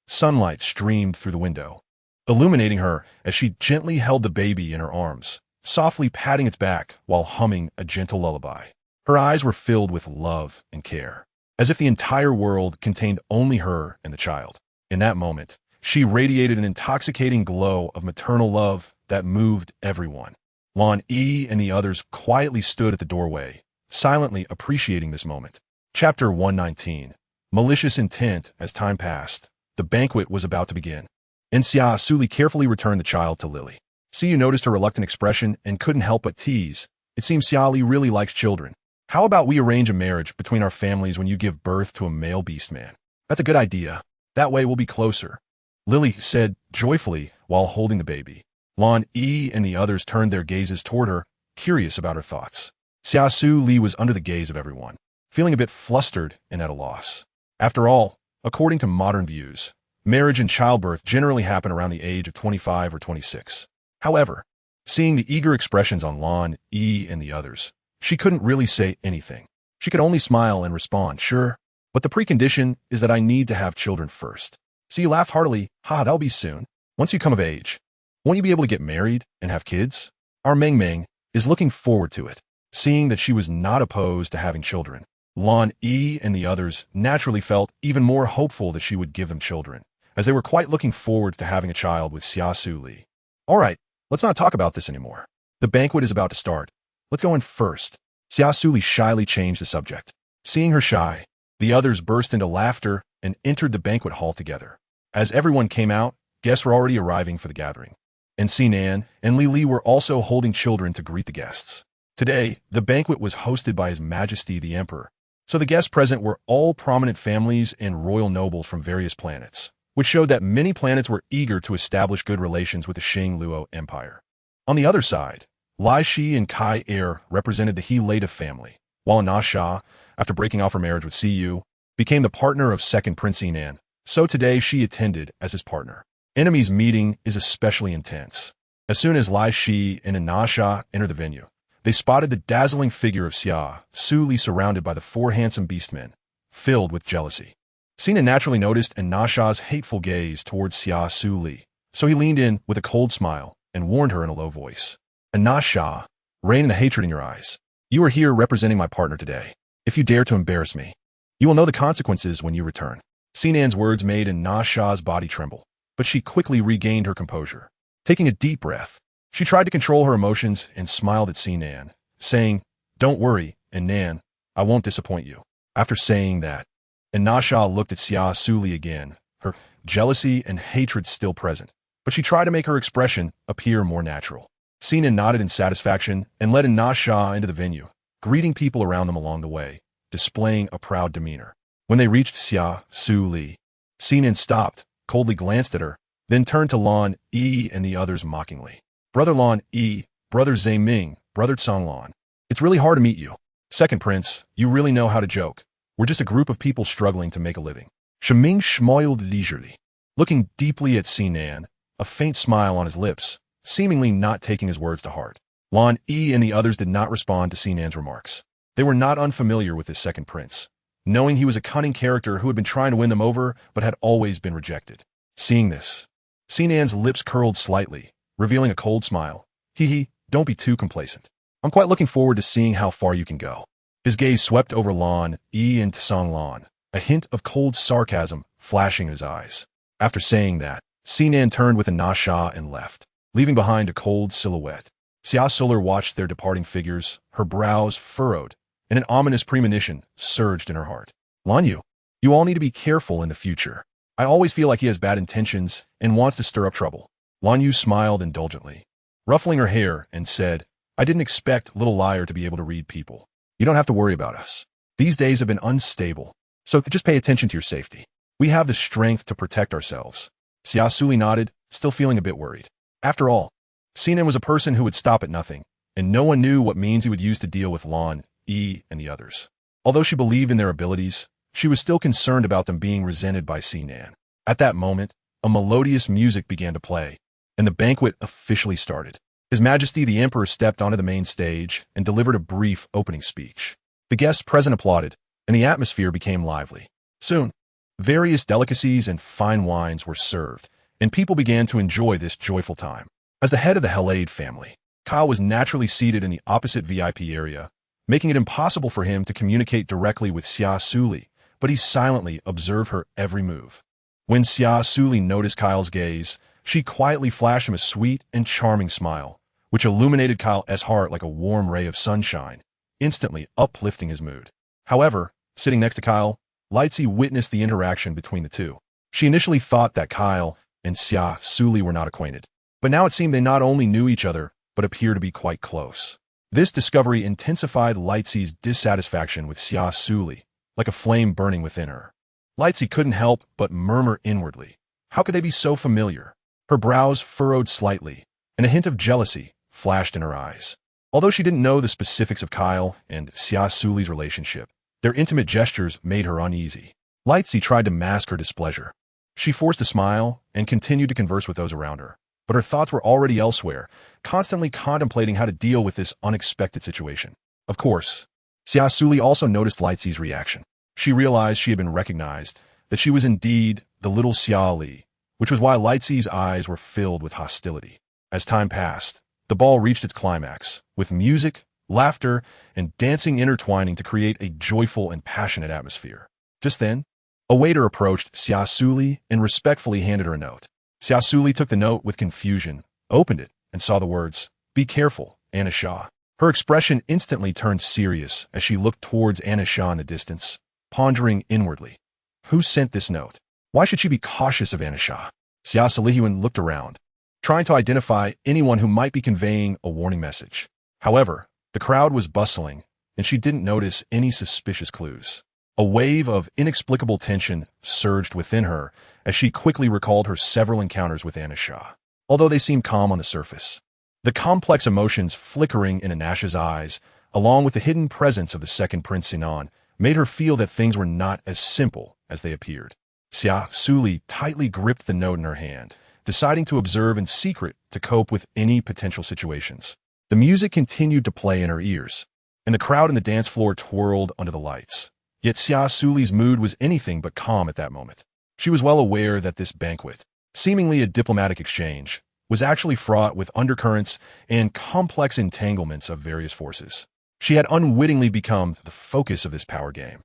Sunlight streamed through the window, illuminating her as she gently held the baby in her arms, softly patting its back while humming a gentle lullaby. Her eyes were filled with love and care, as if the entire world contained only her and the child. In that moment, she radiated an intoxicating glow of maternal love that moved everyone. Lan Yi and the others quietly stood at the doorway, silently appreciating this moment. Chapter 119. Malicious Intent. As time passed, the banquet was about to begin, and Xia Suli carefully returned the child to Lily. Siyu noticed her reluctant expression and couldn't help but tease. "It seems Xiali really likes children. How about we arrange a marriage between our families when you give birth to a male beastman?" "That's a good idea. That way we'll be closer," Lily said joyfully while holding the baby. Lan Yi and the others turned their gazes toward her, curious about her thoughts. Xia Suli was under the gaze of everyone, feeling a bit flustered and at a loss. After all, according to modern views, marriage and childbirth generally happen around the age of 25 or 26. However, seeing the eager expressions on Lan Yi and the others, she couldn't really say anything. She could only smile and respond, "Sure, But the precondition is that I need to have children first. So you laughed heartily. Ha, that'll be soon. Once you come of age, won't you be able to get married and have kids? Our Meng Meng is looking forward to it. Seeing that she was not opposed to having children, Lan Yi and the others naturally felt even more hopeful that she would give them children, as they were quite looking forward to having a child with Xia Suli. All right, let's not talk about this anymore. The banquet is about to start. Let's go in first. Xia Suli shyly changed the subject. Seeing her shy, the others burst into laughter and entered the banquet hall together. As everyone came out, guests were already arriving for the gathering, and Sinan and Li Li were also holding children to greet the guests. Today, the banquet was hosted by His Majesty the Emperor, so the guests present were all prominent families and royal nobles from various planets, which showed that many planets were eager to establish good relations with the Xing Luo Empire. On the other side, Lai Shi and Kai Er represented the He Leda family, while Na Sha, after breaking off her marriage with Siyu, became the partner of second Prince Yinan, so today she attended as his partner. Enemies meeting is especially intense. As soon as Lai Shi and Na Sha entered the venue, they spotted the dazzling figure of Xia Suli surrounded by the four handsome beastmen, filled with jealousy. Sina naturally noticed Na Sha's hateful gaze towards Xia Suli, so he leaned in with a cold smile and warned her in a low voice. Na Sha, rein in the hatred in your eyes. You are here representing my partner today. If you dare to embarrass me, you will know the consequences when you return. Sinan's words made Na Sha's body tremble, but she quickly regained her composure. Taking a deep breath, she tried to control her emotions and smiled at Sinan, saying, "Don't worry, and Nan, I won't disappoint you." After saying that, Na Sha looked at Xia Suli again, her jealousy and hatred still present, but she tried to make her expression appear more natural. Sinan nodded in satisfaction and led Na Sha into the venue, greeting people around them along the way, displaying a proud demeanor. When they reached Xia Suli, Sinan stopped, coldly glanced at her, then turned to Lan Yi and the others mockingly. "Brother Lan Yi, Brother Zhe Ming, Brother Tsang Lan. It's really hard to meet you. Second Prince, you really know how to joke. We're just a group of people struggling to make a living." Shiming smiled leisurely, looking deeply at Sinan, a faint smile on his lips, seemingly not taking his words to heart. Lan Yi and the others did not respond to Sinan's remarks. They were not unfamiliar with this second prince, knowing he was a cunning character who had been trying to win them over but had always been rejected. Seeing this, Sinan's lips curled slightly, revealing a cold smile. Hee, don't be too complacent. I'm quite looking forward to seeing how far you can go." His gaze swept over Lan Yi and Tsang Lan, a hint of cold sarcasm flashing in his eyes. After saying that, Sinan turned with Na Sha and left, leaving behind a cold silhouette. Xia Suli watched their departing figures, her brows furrowed, and an ominous premonition surged in her heart. "Lan Yu, you all need to be careful in the future. I always feel like he has bad intentions and wants to stir up trouble." Lan Yu smiled indulgently, ruffling her hair, and said, "I didn't expect little liar to be able to read people. You don't have to worry about us. These days have been unstable, so just pay attention to your safety. We have the strength to protect ourselves." Xia Suli nodded, still feeling a bit worried. After all, Sinan was a person who would stop at nothing, and no one knew what means he would use to deal with Lan Yi and the others. Although she believed in their abilities, she was still concerned about them being resented by Sinan. At that moment, a melodious music began to play, and the banquet officially started. His Majesty the Emperor stepped onto the main stage and delivered a brief opening speech. The guests present applauded, and the atmosphere became lively. Soon, various delicacies and fine wines were served, and people began to enjoy this joyful time. As the head of the Helade family, Kyle was naturally seated in the opposite VIP area, making it impossible for him to communicate directly with Xia Suli, but he silently observed her every move. When Xia Suli noticed Kyle's gaze, she quietly flashed him a sweet and charming smile, which illuminated Kyle's heart like a warm ray of sunshine, instantly uplifting his mood. However, sitting next to Kyle, Lightsy witnessed the interaction between the two. She initially thought that Kyle and Xia Suli were not acquainted, but now it seemed they not only knew each other, but appeared to be quite close. This discovery intensified Lightsy's dissatisfaction with Xia Suli, like a flame burning within her. Lightsy couldn't help but murmur inwardly, how could they be so familiar? Her brows furrowed slightly, and a hint of jealousy flashed in her eyes. Although she didn't know the specifics of Kyle and Xia Suli's relationship, their intimate gestures made her uneasy. Lightsy tried to mask her displeasure. She forced a smile and continued to converse with those around her, but her thoughts were already elsewhere, constantly contemplating how to deal with this unexpected situation. Of course, Xia Suli also noticed Lightsy's reaction. She realized she had been recognized, that she was indeed the little Xia Suli, which was why Lightsey's eyes were filled with hostility. As time passed, the ball reached its climax, with music, laughter, and dancing intertwining to create a joyful and passionate atmosphere. Just then, a waiter approached Xia Suli and respectfully handed her a note. Xia Suli took the note with confusion, opened it, and saw the words, "Be careful, Anisha." Her expression instantly turned serious as she looked towards Anisha in the distance, pondering inwardly. Who sent this note? Why should she be cautious of Anisha? Xia Suli looked around, trying to identify anyone who might be conveying a warning message. However, the crowd was bustling, and she didn't notice any suspicious clues. A wave of inexplicable tension surged within her as she quickly recalled her several encounters with Anisha. Although they seemed calm on the surface, the complex emotions flickering in Anasha's eyes, along with the hidden presence of the second Prince Sinan, made her feel that things were not as simple as they appeared. Xia Suli tightly gripped the note in her hand, deciding to observe in secret to cope with any potential situations. The music continued to play in her ears, and the crowd on the dance floor twirled under the lights. Yet Xia Suli's mood was anything but calm at that moment. She was well aware that this banquet, seemingly a diplomatic exchange, was actually fraught with undercurrents and complex entanglements of various forces. She had unwittingly become the focus of this power game.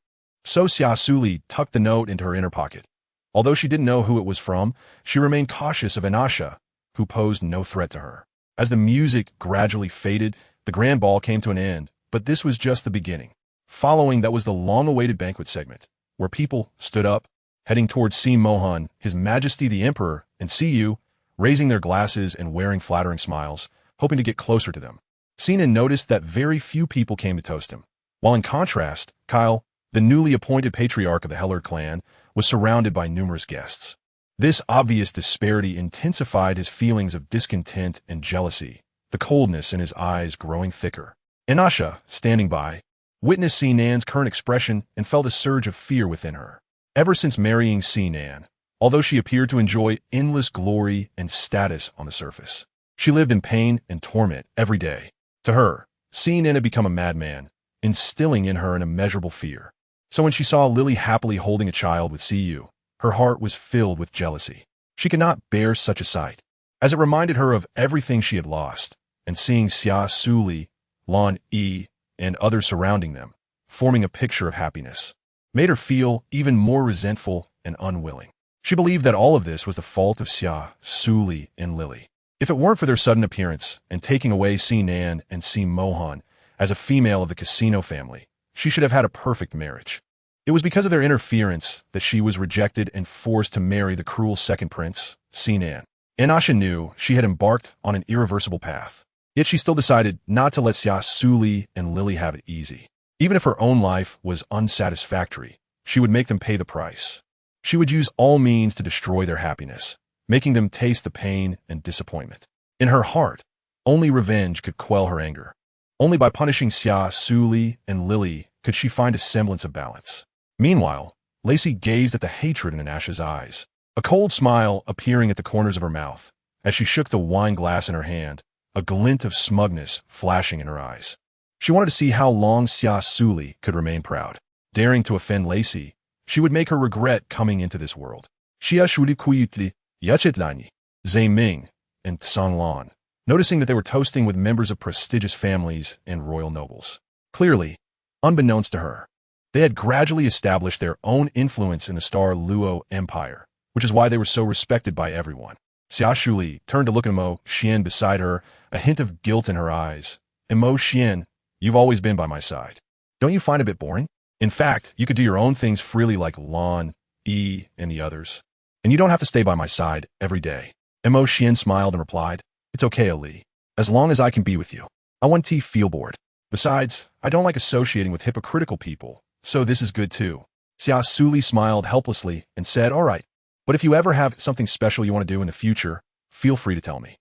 So Xia Suli tucked the note into her inner pocket. Although she didn't know who it was from, she remained cautious of Anasha, who posed no threat to her. As the music gradually faded, the grand ball came to an end, but this was just the beginning. Following that was the long-awaited banquet segment, where people stood up, heading towards Si Mohan, His Majesty the Emperor, and Siyu, raising their glasses and wearing flattering smiles, hoping to get closer to them. Sinan noticed that very few people came to toast him, while in contrast, Kyle, the newly appointed patriarch of the Hellard clan, was surrounded by numerous guests. This obvious disparity intensified his feelings of discontent and jealousy, the coldness in his eyes growing thicker. Anasha, standing by, witnessed Sinan's current expression and felt a surge of fear within her. Ever since marrying Sinan, although she appeared to enjoy endless glory and status on the surface, she lived in pain and torment every day. To her, Sinan had become a madman, instilling in her an immeasurable fear. So when she saw Lily happily holding a child with Siyu, her heart was filled with jealousy. She could not bear such a sight, as it reminded her of everything she had lost, and seeing Xia Suli, Lan Yi, and others surrounding them, forming a picture of happiness, made her feel even more resentful and unwilling. She believed that all of this was the fault of Xia Suli and Lily. If it weren't for their sudden appearance and taking away Sinan and Si Mohan as a female of the casino family, she should have had a perfect marriage. It was because of their interference that she was rejected and forced to marry the cruel second prince, Sinan. Anasha knew she had embarked on an irreversible path, yet she still decided not to let Xia Suli and Lily have it easy. Even if her own life was unsatisfactory, she would make them pay the price. She would use all means to destroy their happiness, making them taste the pain and disappointment. In her heart, only revenge could quell her anger. Only by punishing Xia Suli and Lily could she find a semblance of balance. Meanwhile, Lacey gazed at the hatred in Anasha's eyes, a cold smile appearing at the corners of her mouth. As she shook the wine glass in her hand, a glint of smugness flashing in her eyes. She wanted to see how long Xia Suli could remain proud. Daring to offend Lacey, she would make her regret coming into this world. Xia Suli Kuyutli, Yachitlani, Zhe Ming, and Tsang Lan, noticing that they were toasting with members of prestigious families and royal nobles. Clearly, unbeknownst to her, they had gradually established their own influence in the Star Luo Empire, which is why they were so respected by everyone. Xia Suli turned to look at Mo Xian beside her, a hint of guilt in her eyes. And Mo Xian, you've always been by my side. Don't you find it a bit boring? In fact, you could do your own things freely like Lan, Yi, and the others. And you don't have to stay by my side every day. And Mo Xian smiled and replied, It's okay, Ali. As long as I can be with you. I want to feel bored. Besides, I don't like associating with hypocritical people, so this is good too. Xia Suli smiled helplessly and said, All right, but if you ever have something special you want to do in the future, feel free to tell me.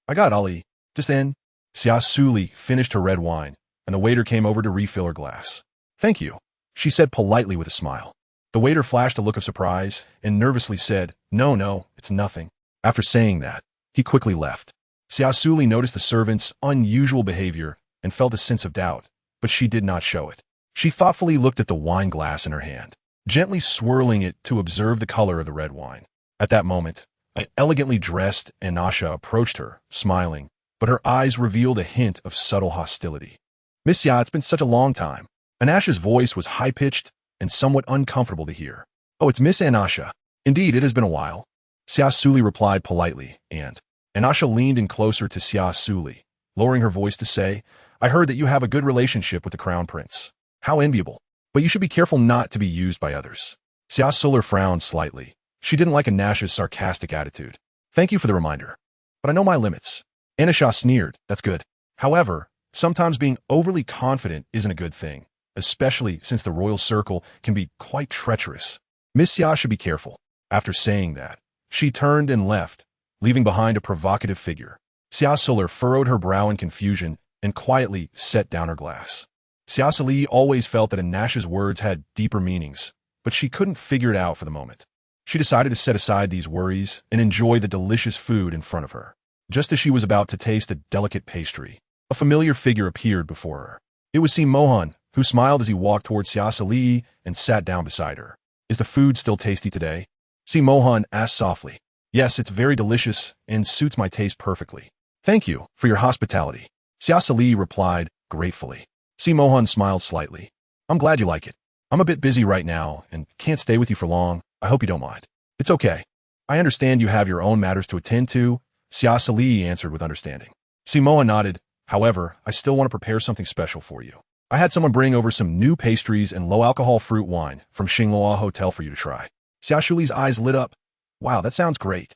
I got Ali. Just then, Xia Suli finished her red wine, and the waiter came over to refill her glass. Thank you, she said politely with a smile. The waiter flashed a look of surprise and nervously said, No, it's nothing. After saying that, he quickly left. Xia Suli noticed the servant's unusual behavior and felt a sense of doubt, but she did not show it. She thoughtfully looked at the wine glass in her hand, gently swirling it to observe the color of the red wine. At that moment, an elegantly dressed Anasha approached her, smiling, but her eyes revealed a hint of subtle hostility. "Miss Xia, it's been such a long time." Anasha's voice was high-pitched and somewhat uncomfortable to hear. "Oh, it's Miss Anasha. Indeed, it has been a while." Xia Suli replied politely, and Anasha leaned in closer to Xia Suli, lowering her voice to say, "I heard that you have a good relationship with the crown prince. How enviable. But you should be careful not to be used by others." Xia Suli frowned slightly. She didn't like Anasha's sarcastic attitude. "Thank you for the reminder. But I know my limits." Anasha sneered. "That's good. However, sometimes being overly confident isn't a good thing, especially since the royal circle can be quite treacherous. Miss Xia should be careful." After saying that, she turned and left, leaving behind a provocative figure. Xia Suli furrowed her brow in confusion and quietly set down her glass. Xia Suli always felt that Anasha's words had deeper meanings, but she couldn't figure it out for the moment. She decided to set aside these worries and enjoy the delicious food in front of her. Just as she was about to taste a delicate pastry, a familiar figure appeared before her. It was Mohan, who smiled as he walked towards Xia Suli and sat down beside her. "Is the food still tasty today?" Mohan asked softly. "Yes, it's very delicious and suits my taste perfectly. Thank you for your hospitality," Xia Suli replied gratefully. Mohan smiled slightly. "I'm glad you like it. I'm a bit busy right now and can't stay with you for long. I hope you don't mind." "It's okay. I understand you have your own matters to attend to," Xia Suli answered with understanding. Mohan nodded. "However, I still want to prepare something special for you. I had someone bring over some new pastries and low-alcohol fruit wine from Xinghua Hotel for you to try." Xia Suli's eyes lit up. "Wow, that sounds great."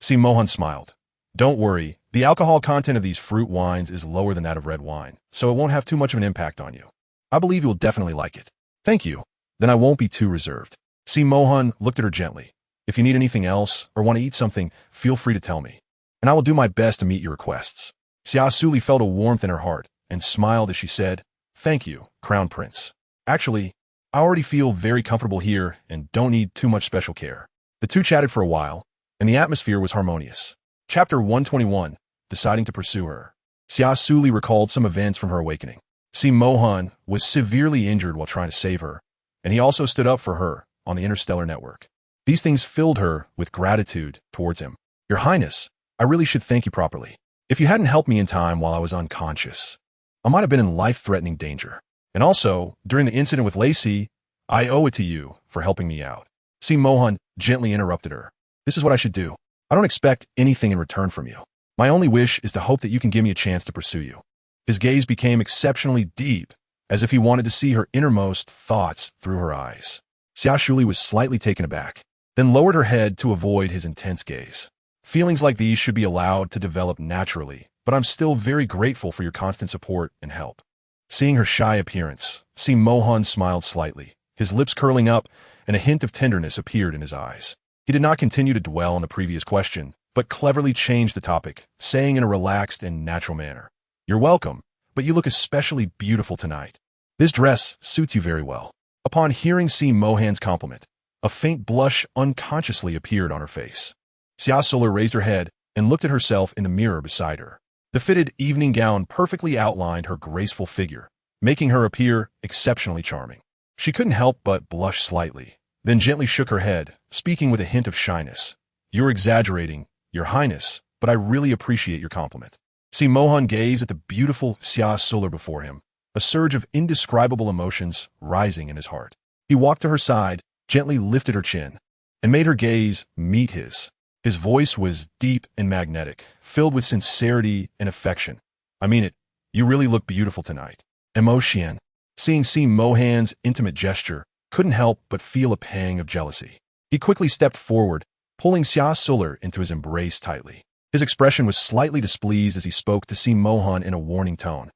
Mohan smiled. "Don't worry, the alcohol content of these fruit wines is lower than that of red wine, so it won't have too much of an impact on you. I believe you will definitely like it." "Thank you. Then I won't be too reserved." Mohan looked at her gently. "If you need anything else or want to eat something, feel free to tell me, and I will do my best to meet your requests." Xia Suli felt a warmth in her heart and smiled as she said, "Thank you, Crown Prince. Actually, I already feel very comfortable here and don't need too much special care." The two chatted for a while, and the atmosphere was harmonious. Chapter 121, Deciding to Pursue Her. Xia Suli recalled some events from her awakening. Mohan was severely injured while trying to save her, and he also stood up for her on the interstellar network. These things filled her with gratitude towards him. "Your Highness, I really should thank you properly. If you hadn't helped me in time while I was unconscious, I might have been in life-threatening danger. And also, during the incident with Lacey, I owe it to you for helping me out." Mohan gently interrupted her. "This is what I should do. I don't expect anything in return from you. My only wish is to hope that you can give me a chance to pursue you." His gaze became exceptionally deep, as if he wanted to see her innermost thoughts through her eyes. Xia Suli was slightly taken aback, then lowered her head to avoid his intense gaze. "Feelings like these should be allowed to develop naturally, but I'm still very grateful for your constant support and help." Seeing her shy appearance, Mohan smiled slightly, his lips curling up, and a hint of tenderness appeared in his eyes. He did not continue to dwell on the previous question, but cleverly changed the topic, saying in a relaxed and natural manner, "You're welcome, but you look especially beautiful tonight. This dress suits you very well." Upon hearing Mohan's compliment, a faint blush unconsciously appeared on her face. Xia Suli raised her head and looked at herself in the mirror beside her. The fitted evening gown perfectly outlined her graceful figure, making her appear exceptionally charming. She couldn't help but blush slightly, then gently shook her head, speaking with a hint of shyness. "You're exaggerating, Your Highness, but I really appreciate your compliment." Mohan gazed at the beautiful Xia Suli before him, a surge of indescribable emotions rising in his heart. He walked to her side, gently lifted her chin, and made her gaze meet his. His voice was deep and magnetic, filled with sincerity and affection. "I mean it, you really look beautiful tonight." Emotion. Seeing Mohan's intimate gesture, couldn't help but feel a pang of jealousy. He quickly stepped forward, pulling Xia Suli into his embrace tightly. His expression was slightly displeased as he spoke to Mohan in a warning tone.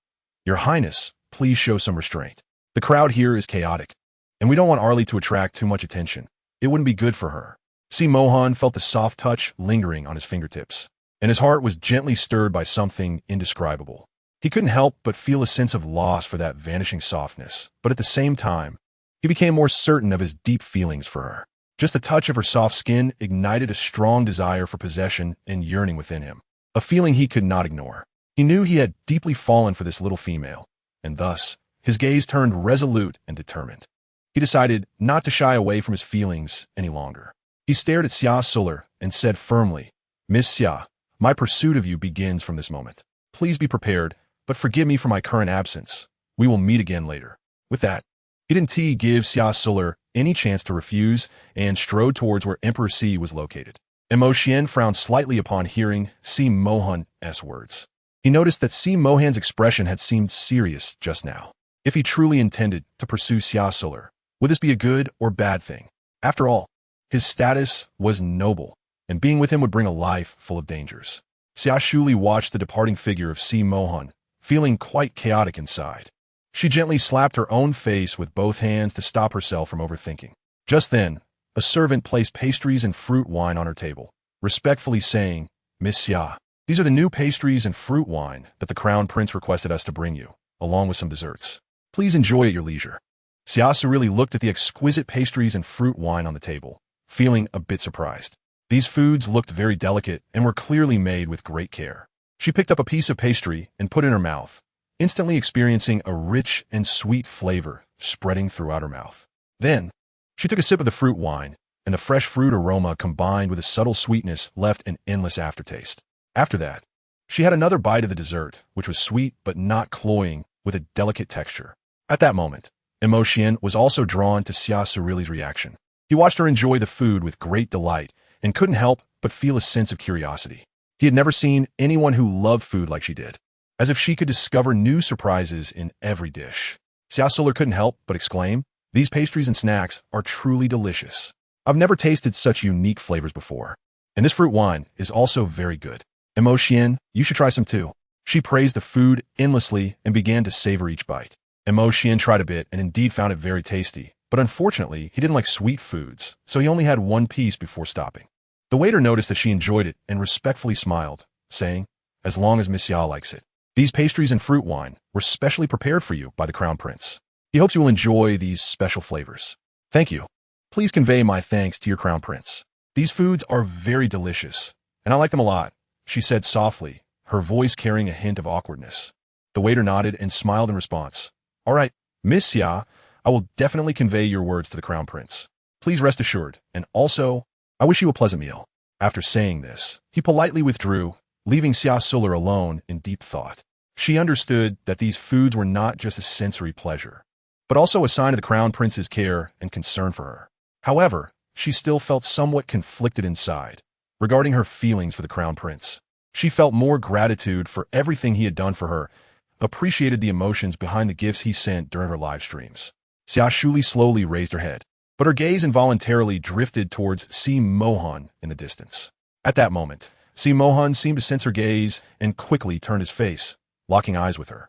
"Your Highness, please show some restraint. The crowd here is chaotic, and we don't want Arlie to attract too much attention. It wouldn't be good for her." Mohan felt the soft touch lingering on his fingertips, and his heart was gently stirred by something indescribable. He couldn't help but feel a sense of loss for that vanishing softness, but at the same time, he became more certain of his deep feelings for her. Just the touch of her soft skin ignited a strong desire for possession and yearning within him, a feeling he could not ignore. He knew he had deeply fallen for this little female, and thus, His gaze turned resolute and determined. He decided not to shy away from his feelings any longer. He stared at Xia Suli and said firmly, "Miss Xia, my pursuit of you begins from this moment. Please be prepared, but forgive me for my current absence. We will meet again later." With that, he didn't give Xia Suli any chance to refuse and strode towards where Emperor Si was located. Mo Xian frowned slightly upon hearing Si Mohan's words. He noticed that Si Mohan's expression had seemed serious just now. If he truly intended to pursue Xia Suli, would this be a good or bad thing? After all, his status was noble, and being with him would bring a life full of dangers. Xia Suli watched the departing figure of Si Mohan, feeling quite chaotic inside. She gently slapped her own face with both hands to stop herself from overthinking. Just then, a servant placed pastries and fruit wine on her table, respectfully saying, "Miss Xia, these are the new pastries and fruit wine that the Crown Prince requested us to bring you, along with some desserts. Please enjoy at your leisure." Xia Suli looked at the exquisite pastries and fruit wine on the table, feeling a bit surprised. These foods looked very delicate and were clearly made with great care. She picked up a piece of pastry and put it in her mouth, instantly experiencing a rich and sweet flavor spreading throughout her mouth. Then, she took a sip of the fruit wine, and the fresh fruit aroma combined with a subtle sweetness left an endless aftertaste. After that, she had another bite of the dessert, which was sweet but not cloying, with a delicate texture. At that moment, Mo Xian was also drawn to Xia Suli's reaction. He watched her enjoy the food with great delight and couldn't help but feel a sense of curiosity. He had never seen anyone who loved food like she did, as if she could discover new surprises in every dish. Xia Suli couldn't help but exclaim, "These pastries and snacks are truly delicious. I've never tasted such unique flavors before. And this fruit wine is also very good. Mo Xian, you should try some too." She praised the food endlessly and began to savor each bite. Mo Xian tried a bit and indeed found it very tasty, but unfortunately, he didn't like sweet foods, so he only had one piece before stopping. The waiter noticed that she enjoyed it and respectfully smiled, saying, "As long as Miss Xia likes it. These pastries and fruit wine were specially prepared for you by the Crown Prince. He hopes you will enjoy these special flavors. Thank you. Please convey my thanks to your Crown Prince. These foods are very delicious, and I like them a lot," she said softly, her voice carrying a hint of awkwardness. The waiter nodded and smiled in response. "All right, Miss Xia, I will definitely convey your words to the Crown Prince. Please rest assured, and also, I wish you a pleasant meal." After saying this, he politely withdrew, leaving Xia Suli alone in deep thought. She understood that these foods were not just a sensory pleasure, but also a sign of the Crown Prince's care and concern for her. However, she still felt somewhat conflicted inside regarding her feelings for the Crown Prince. She felt more gratitude for everything he had done for her, appreciated the emotions behind the gifts he sent during her live streams. Xia Suli slowly raised her head, but her gaze involuntarily drifted towards Si Mohan in the distance. At that moment, Si Mohan seemed to sense her gaze and quickly turned his face, locking eyes with her.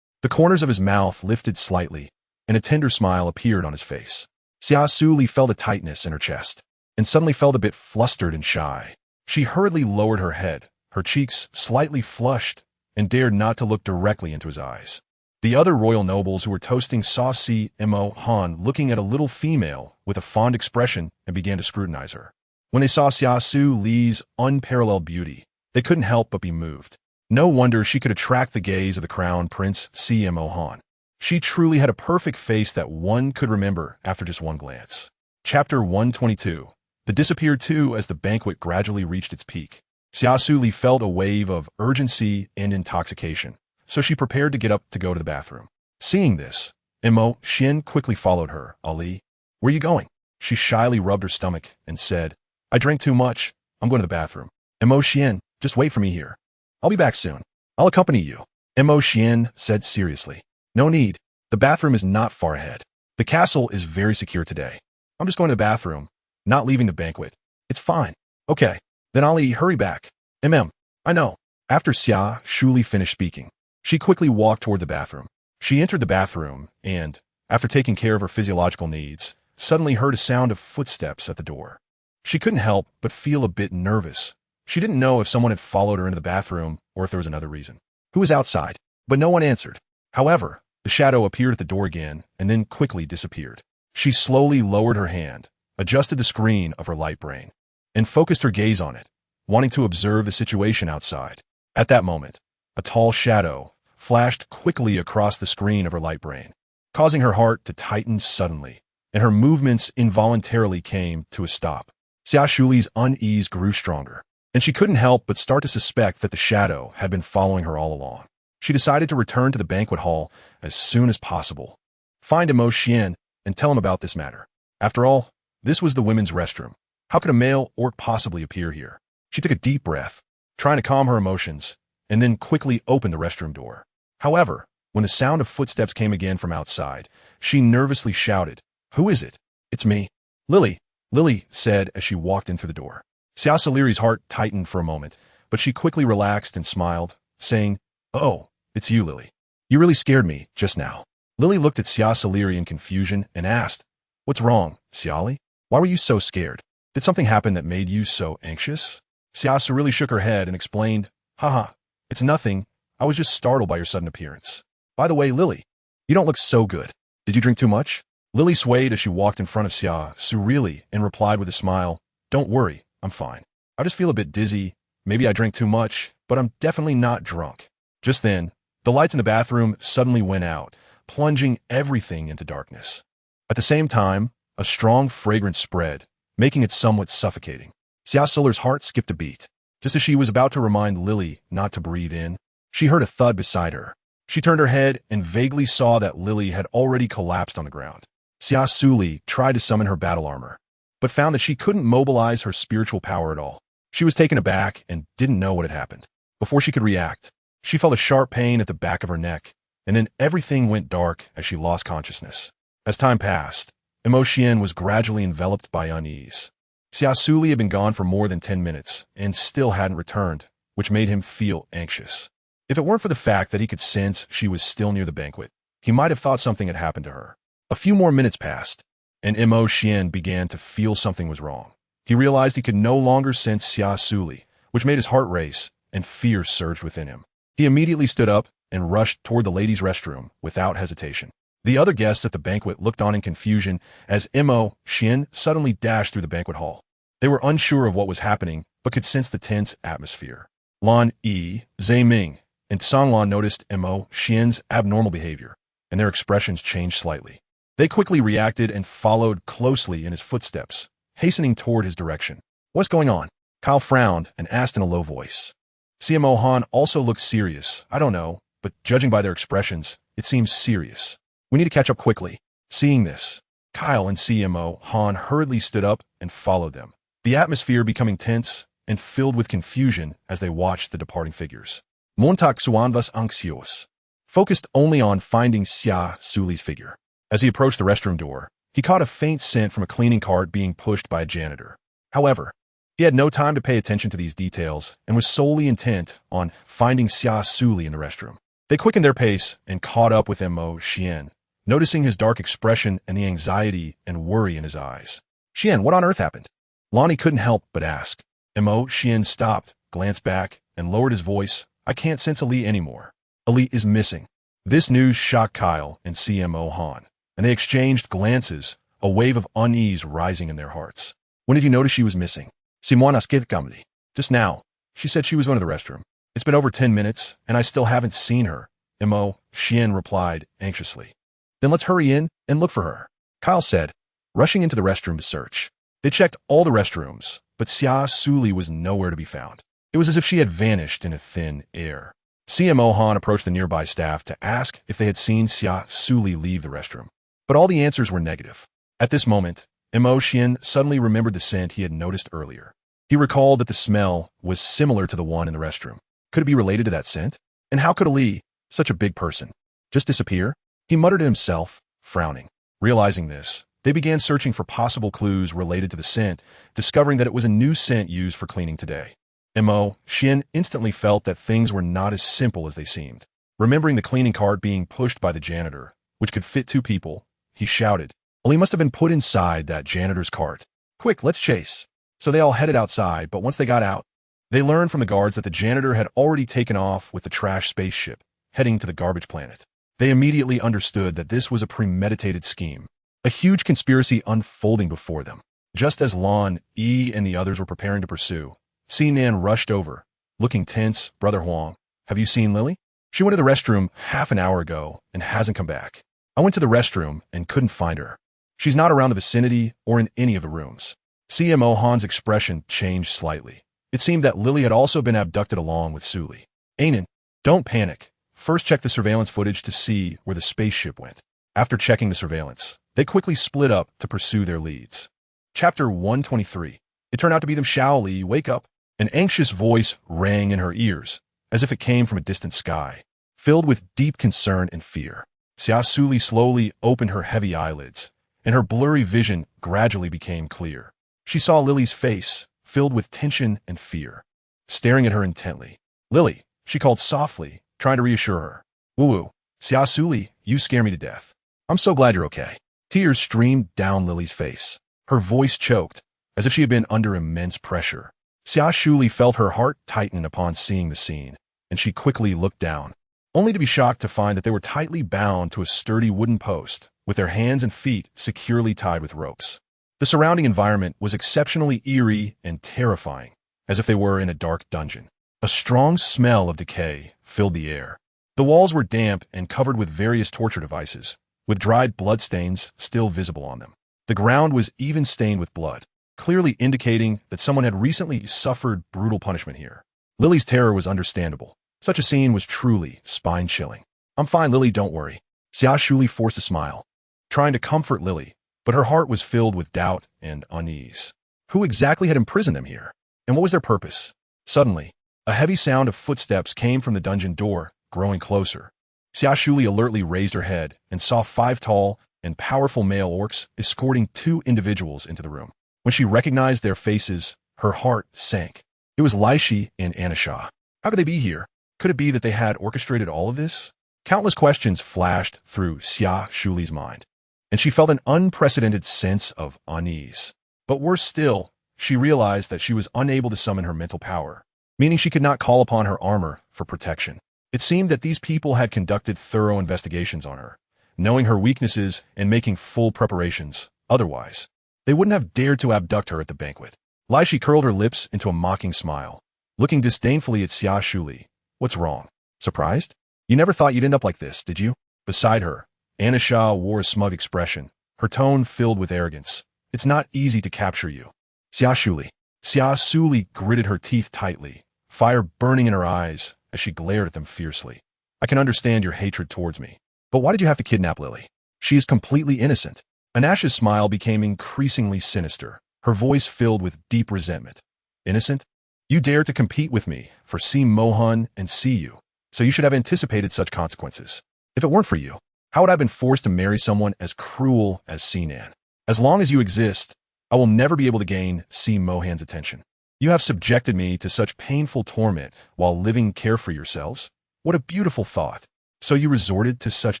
The corners of his mouth lifted slightly, and a tender smile appeared on his face. Xia Suli felt a tightness in her chest, and suddenly felt a bit flustered and shy. She hurriedly lowered her head, her cheeks slightly flushed, and dared not to look directly into his eyes. The other royal nobles who were toasting saw Si Mohan looking at a little female with a fond expression and began to scrutinize her. When they saw Xia Suli's unparalleled beauty, they couldn't help but be moved. No wonder she could attract the gaze of the Crown Prince Si Mohan. She truly had a perfect face that one could remember after just one glance. Chapter 122. The disappeared too as the banquet gradually reached its peak. Xia Suli felt a wave of urgency and intoxication, so she prepared to get up to go to the bathroom. Seeing this, Mo Xian quickly followed her. "Ali, where are you going?" She shyly rubbed her stomach and said, "I drank too much. I'm going to the bathroom." Mo Xian, "Just wait for me here. I'll be back soon. I'll accompany you." Mo Xian said seriously, "No need. The bathroom is not far ahead. The castle is very secure today. I'm just going to the bathroom, not leaving the banquet. It's fine." "Okay. Then Ali, hurry back." I know." After Xia Suli finished speaking, she quickly walked toward the bathroom. She entered the bathroom and, after taking care of her physiological needs, suddenly heard a sound of footsteps at the door. She couldn't help but feel a bit nervous. She didn't know if someone had followed her into the bathroom or if there was another reason. Who was outside? But no one answered. However, the shadow appeared at the door again and then quickly disappeared. She slowly lowered her hand, adjusted the screen of her light brain, and focused her gaze on it, wanting to observe the situation outside. At that moment, a tall shadow flashed quickly across the screen of her light brain. causing her heart to tighten suddenly, and her movements involuntarily came to a stop. Xia Suli's unease grew stronger, and she couldn't help but start to suspect that the shadow had been following her all along. She decided to return to the banquet hall as soon as possible, find Imo Xian, and tell him about this matter. After all, this was the women's restroom. How could a male orc possibly appear here? She took a deep breath, trying to calm her emotions, and then quickly opened the restroom door. However, when the sound of footsteps came again from outside, she nervously shouted, "Who is it?" "It's me." "Lily," Lily said as she walked in through the door. Xia Suli's heart tightened for a moment, but she quickly relaxed and smiled, saying, "Oh, it's you, Lily. You really scared me just now." Lily looked at Xia Suli in confusion and asked, "What's wrong, Xiali? Why were you so scared? Did something happen that made you so anxious?" Xia Suli shook her head and explained, "Haha, it's nothing. I was just startled by your sudden appearance. By the way, Lily, you don't look so good. Did you drink too much?" Lily swayed as she walked in front of Xia Suli and replied with a smile, "Don't worry, I'm fine. I just feel a bit dizzy. Maybe I drank too much, but I'm definitely not drunk." Just then, the lights in the bathroom suddenly went out, plunging everything into darkness. At the same time, a strong fragrance spread, making it somewhat suffocating. Xia Suli's heart skipped a beat. Just as she was about to remind Lily not to breathe in, she heard a thud beside her. She turned her head and vaguely saw that Lily had already collapsed on the ground. Xia Suli tried to summon her battle armor, but found that she couldn't mobilize her spiritual power at all. She was taken aback and didn't know what had happened. Before she could react, she felt a sharp pain at the back of her neck, and then everything went dark as she lost consciousness. As time passed, Imo Xian was gradually enveloped by unease. Xia Suli had been gone for more than 10 minutes and still hadn't returned, which made him feel anxious. If it weren't for the fact that he could sense she was still near the banquet, he might have thought something had happened to her. A few more minutes passed, and Imo Xian began to feel something was wrong. He realized he could no longer sense Xia Suli, which made his heart race, and fear surged within him. He immediately stood up and rushed toward the ladies' restroom without hesitation. The other guests at the banquet looked on in confusion as Imo Xian suddenly dashed through the banquet hall. They were unsure of what was happening, but could sense the tense atmosphere. Lan Yi, Zhe Ming, and Songlan noticed Imo Xian's abnormal behavior, and their expressions changed slightly. They quickly reacted and followed closely in his footsteps, hastening toward his direction. "What's going on?" Kyle frowned and asked in a low voice. CMO Han also looked serious. "I don't know, but judging by their expressions, it seems serious. We need to catch up quickly." Seeing this, Kyle and CMO Han hurriedly stood up and followed them, the atmosphere becoming tense and filled with confusion as they watched the departing figures. Montak Suanvas Anxios focused only on finding Xia Suli's figure. As he approached the restroom door, he caught a faint scent from a cleaning cart being pushed by a janitor. However, he had no time to pay attention to these details and was solely intent on finding Xia Suli in the restroom. They quickened their pace and caught up with Imo Xian, noticing his dark expression and the anxiety and worry in his eyes. "Xian, what on earth happened?" Lonnie couldn't help but ask. Imo Xian stopped, glanced back, and lowered his voice. "I can't sense Ali anymore. Ali is missing." This news shocked Kyle and CMO Han, and they exchanged glances, a wave of unease rising in their hearts. "When did you notice she was missing?" "Simona Skithkamdi. Just now. She said she was going to the restroom. It's been over 10 minutes, and I still haven't seen her," Imo Xian replied anxiously. "Then let's hurry in and look for her," Kyle said, rushing into the restroom to search. They checked all the restrooms, but Xia Suli was nowhere to be found. It was as if she had vanished in a thin air. CMO Han approached the nearby staff to ask if they had seen Xia Suli leave the restroom, but all the answers were negative. At this moment, Imo Xian suddenly remembered the scent he had noticed earlier. He recalled that the smell was similar to the one in the restroom. Could it be related to that scent? And how could Ali, such a big person, just disappear? He muttered to himself, frowning. Realizing this, they began searching for possible clues related to the scent, discovering that it was a new scent used for cleaning today. Imo Xian instantly felt that things were not as simple as they seemed. Remembering the cleaning cart being pushed by the janitor, which could fit 2 people, he shouted, Ali must have been put inside that janitor's cart. "Quick, let's chase." So they all headed outside, but once they got out, they learned from the guards that the janitor had already taken off with the trash spaceship, heading to the garbage planet. They immediately understood that this was a premeditated scheme, a huge conspiracy unfolding before them. Just as Lan Yi and the others were preparing to pursue, Sinan rushed over, looking tense. "Brother Huang, have you seen Lily? She went to the restroom half an hour ago and hasn't come back." I went to the restroom and couldn't find her. She's not around the vicinity or in any of the rooms. CMO Han's expression changed slightly. It seemed that Lily had also been abducted along with Suli. Ainin, don't panic. First check the surveillance footage to see where the spaceship went. After checking the surveillance, they quickly split up to pursue their leads. Chapter 123. It turned out to be them. Suli, wake up. An anxious voice rang in her ears, as if it came from a distant sky, filled with deep concern and fear. Xia Suli slowly opened her heavy eyelids, and her blurry vision gradually became clear. She saw Lily's face, filled with tension and fear, staring at her intently. Lily, she called softly, trying to reassure her. Woo-woo, Xia Suli, you scare me to death. I'm so glad you're okay. Tears streamed down Lily's face. Her voice choked, as if she had been under immense pressure. Xia Suli felt her heart tighten upon seeing the scene, and she quickly looked down, only to be shocked to find that they were tightly bound to a sturdy wooden post, with their hands and feet securely tied with ropes. The surrounding environment was exceptionally eerie and terrifying, as if they were in a dark dungeon. A strong smell of decay filled the air. The walls were damp and covered with various torture devices, with dried bloodstains still visible on them. The ground was even stained with blood, clearly indicating that someone had recently suffered brutal punishment here. Lily's terror was understandable. Such a scene was truly spine-chilling. I'm fine, Lily, don't worry. Xia Suli forced a smile, trying to comfort Lily, but her heart was filled with doubt and unease. Who exactly had imprisoned them here? And what was their purpose? Suddenly, a heavy sound of footsteps came from the dungeon door, growing closer. Xia Suli alertly raised her head and saw 5 tall and powerful male orcs escorting 2 individuals into the room. When she recognized their faces, her heart sank. It was Laishi and Anisha. How could they be here? Could it be that they had orchestrated all of this? Countless questions flashed through Xia Suli's mind, and she felt an unprecedented sense of unease. But worse still, she realized that she was unable to summon her mental power, meaning she could not call upon her armor for protection. It seemed that these people had conducted thorough investigations on her, knowing her weaknesses and making full preparations. Otherwise, they wouldn't have dared to abduct her at the banquet. Laishi curled her lips into a mocking smile, looking disdainfully at Xia Suli. What's wrong? Surprised? You never thought you'd end up like this, did you? Beside her, Anisha wore a smug expression, her tone filled with arrogance. It's not easy to capture you. Xia Suli gritted her teeth tightly, fire burning in her eyes as she glared at them fiercely. I can understand your hatred towards me, but why did you have to kidnap Lily? She is completely innocent. Anasha's smile became increasingly sinister, her voice filled with deep resentment. Innocent? You dared to compete with me for see Mohan and see you, so you should have anticipated such consequences. If it weren't for you, how would I have been forced to marry someone as cruel as Sinan? As long as you exist, I will never be able to gain see Mohan's attention. You have subjected me to such painful torment while living carefree yourselves. What a beautiful thought. So you resorted to such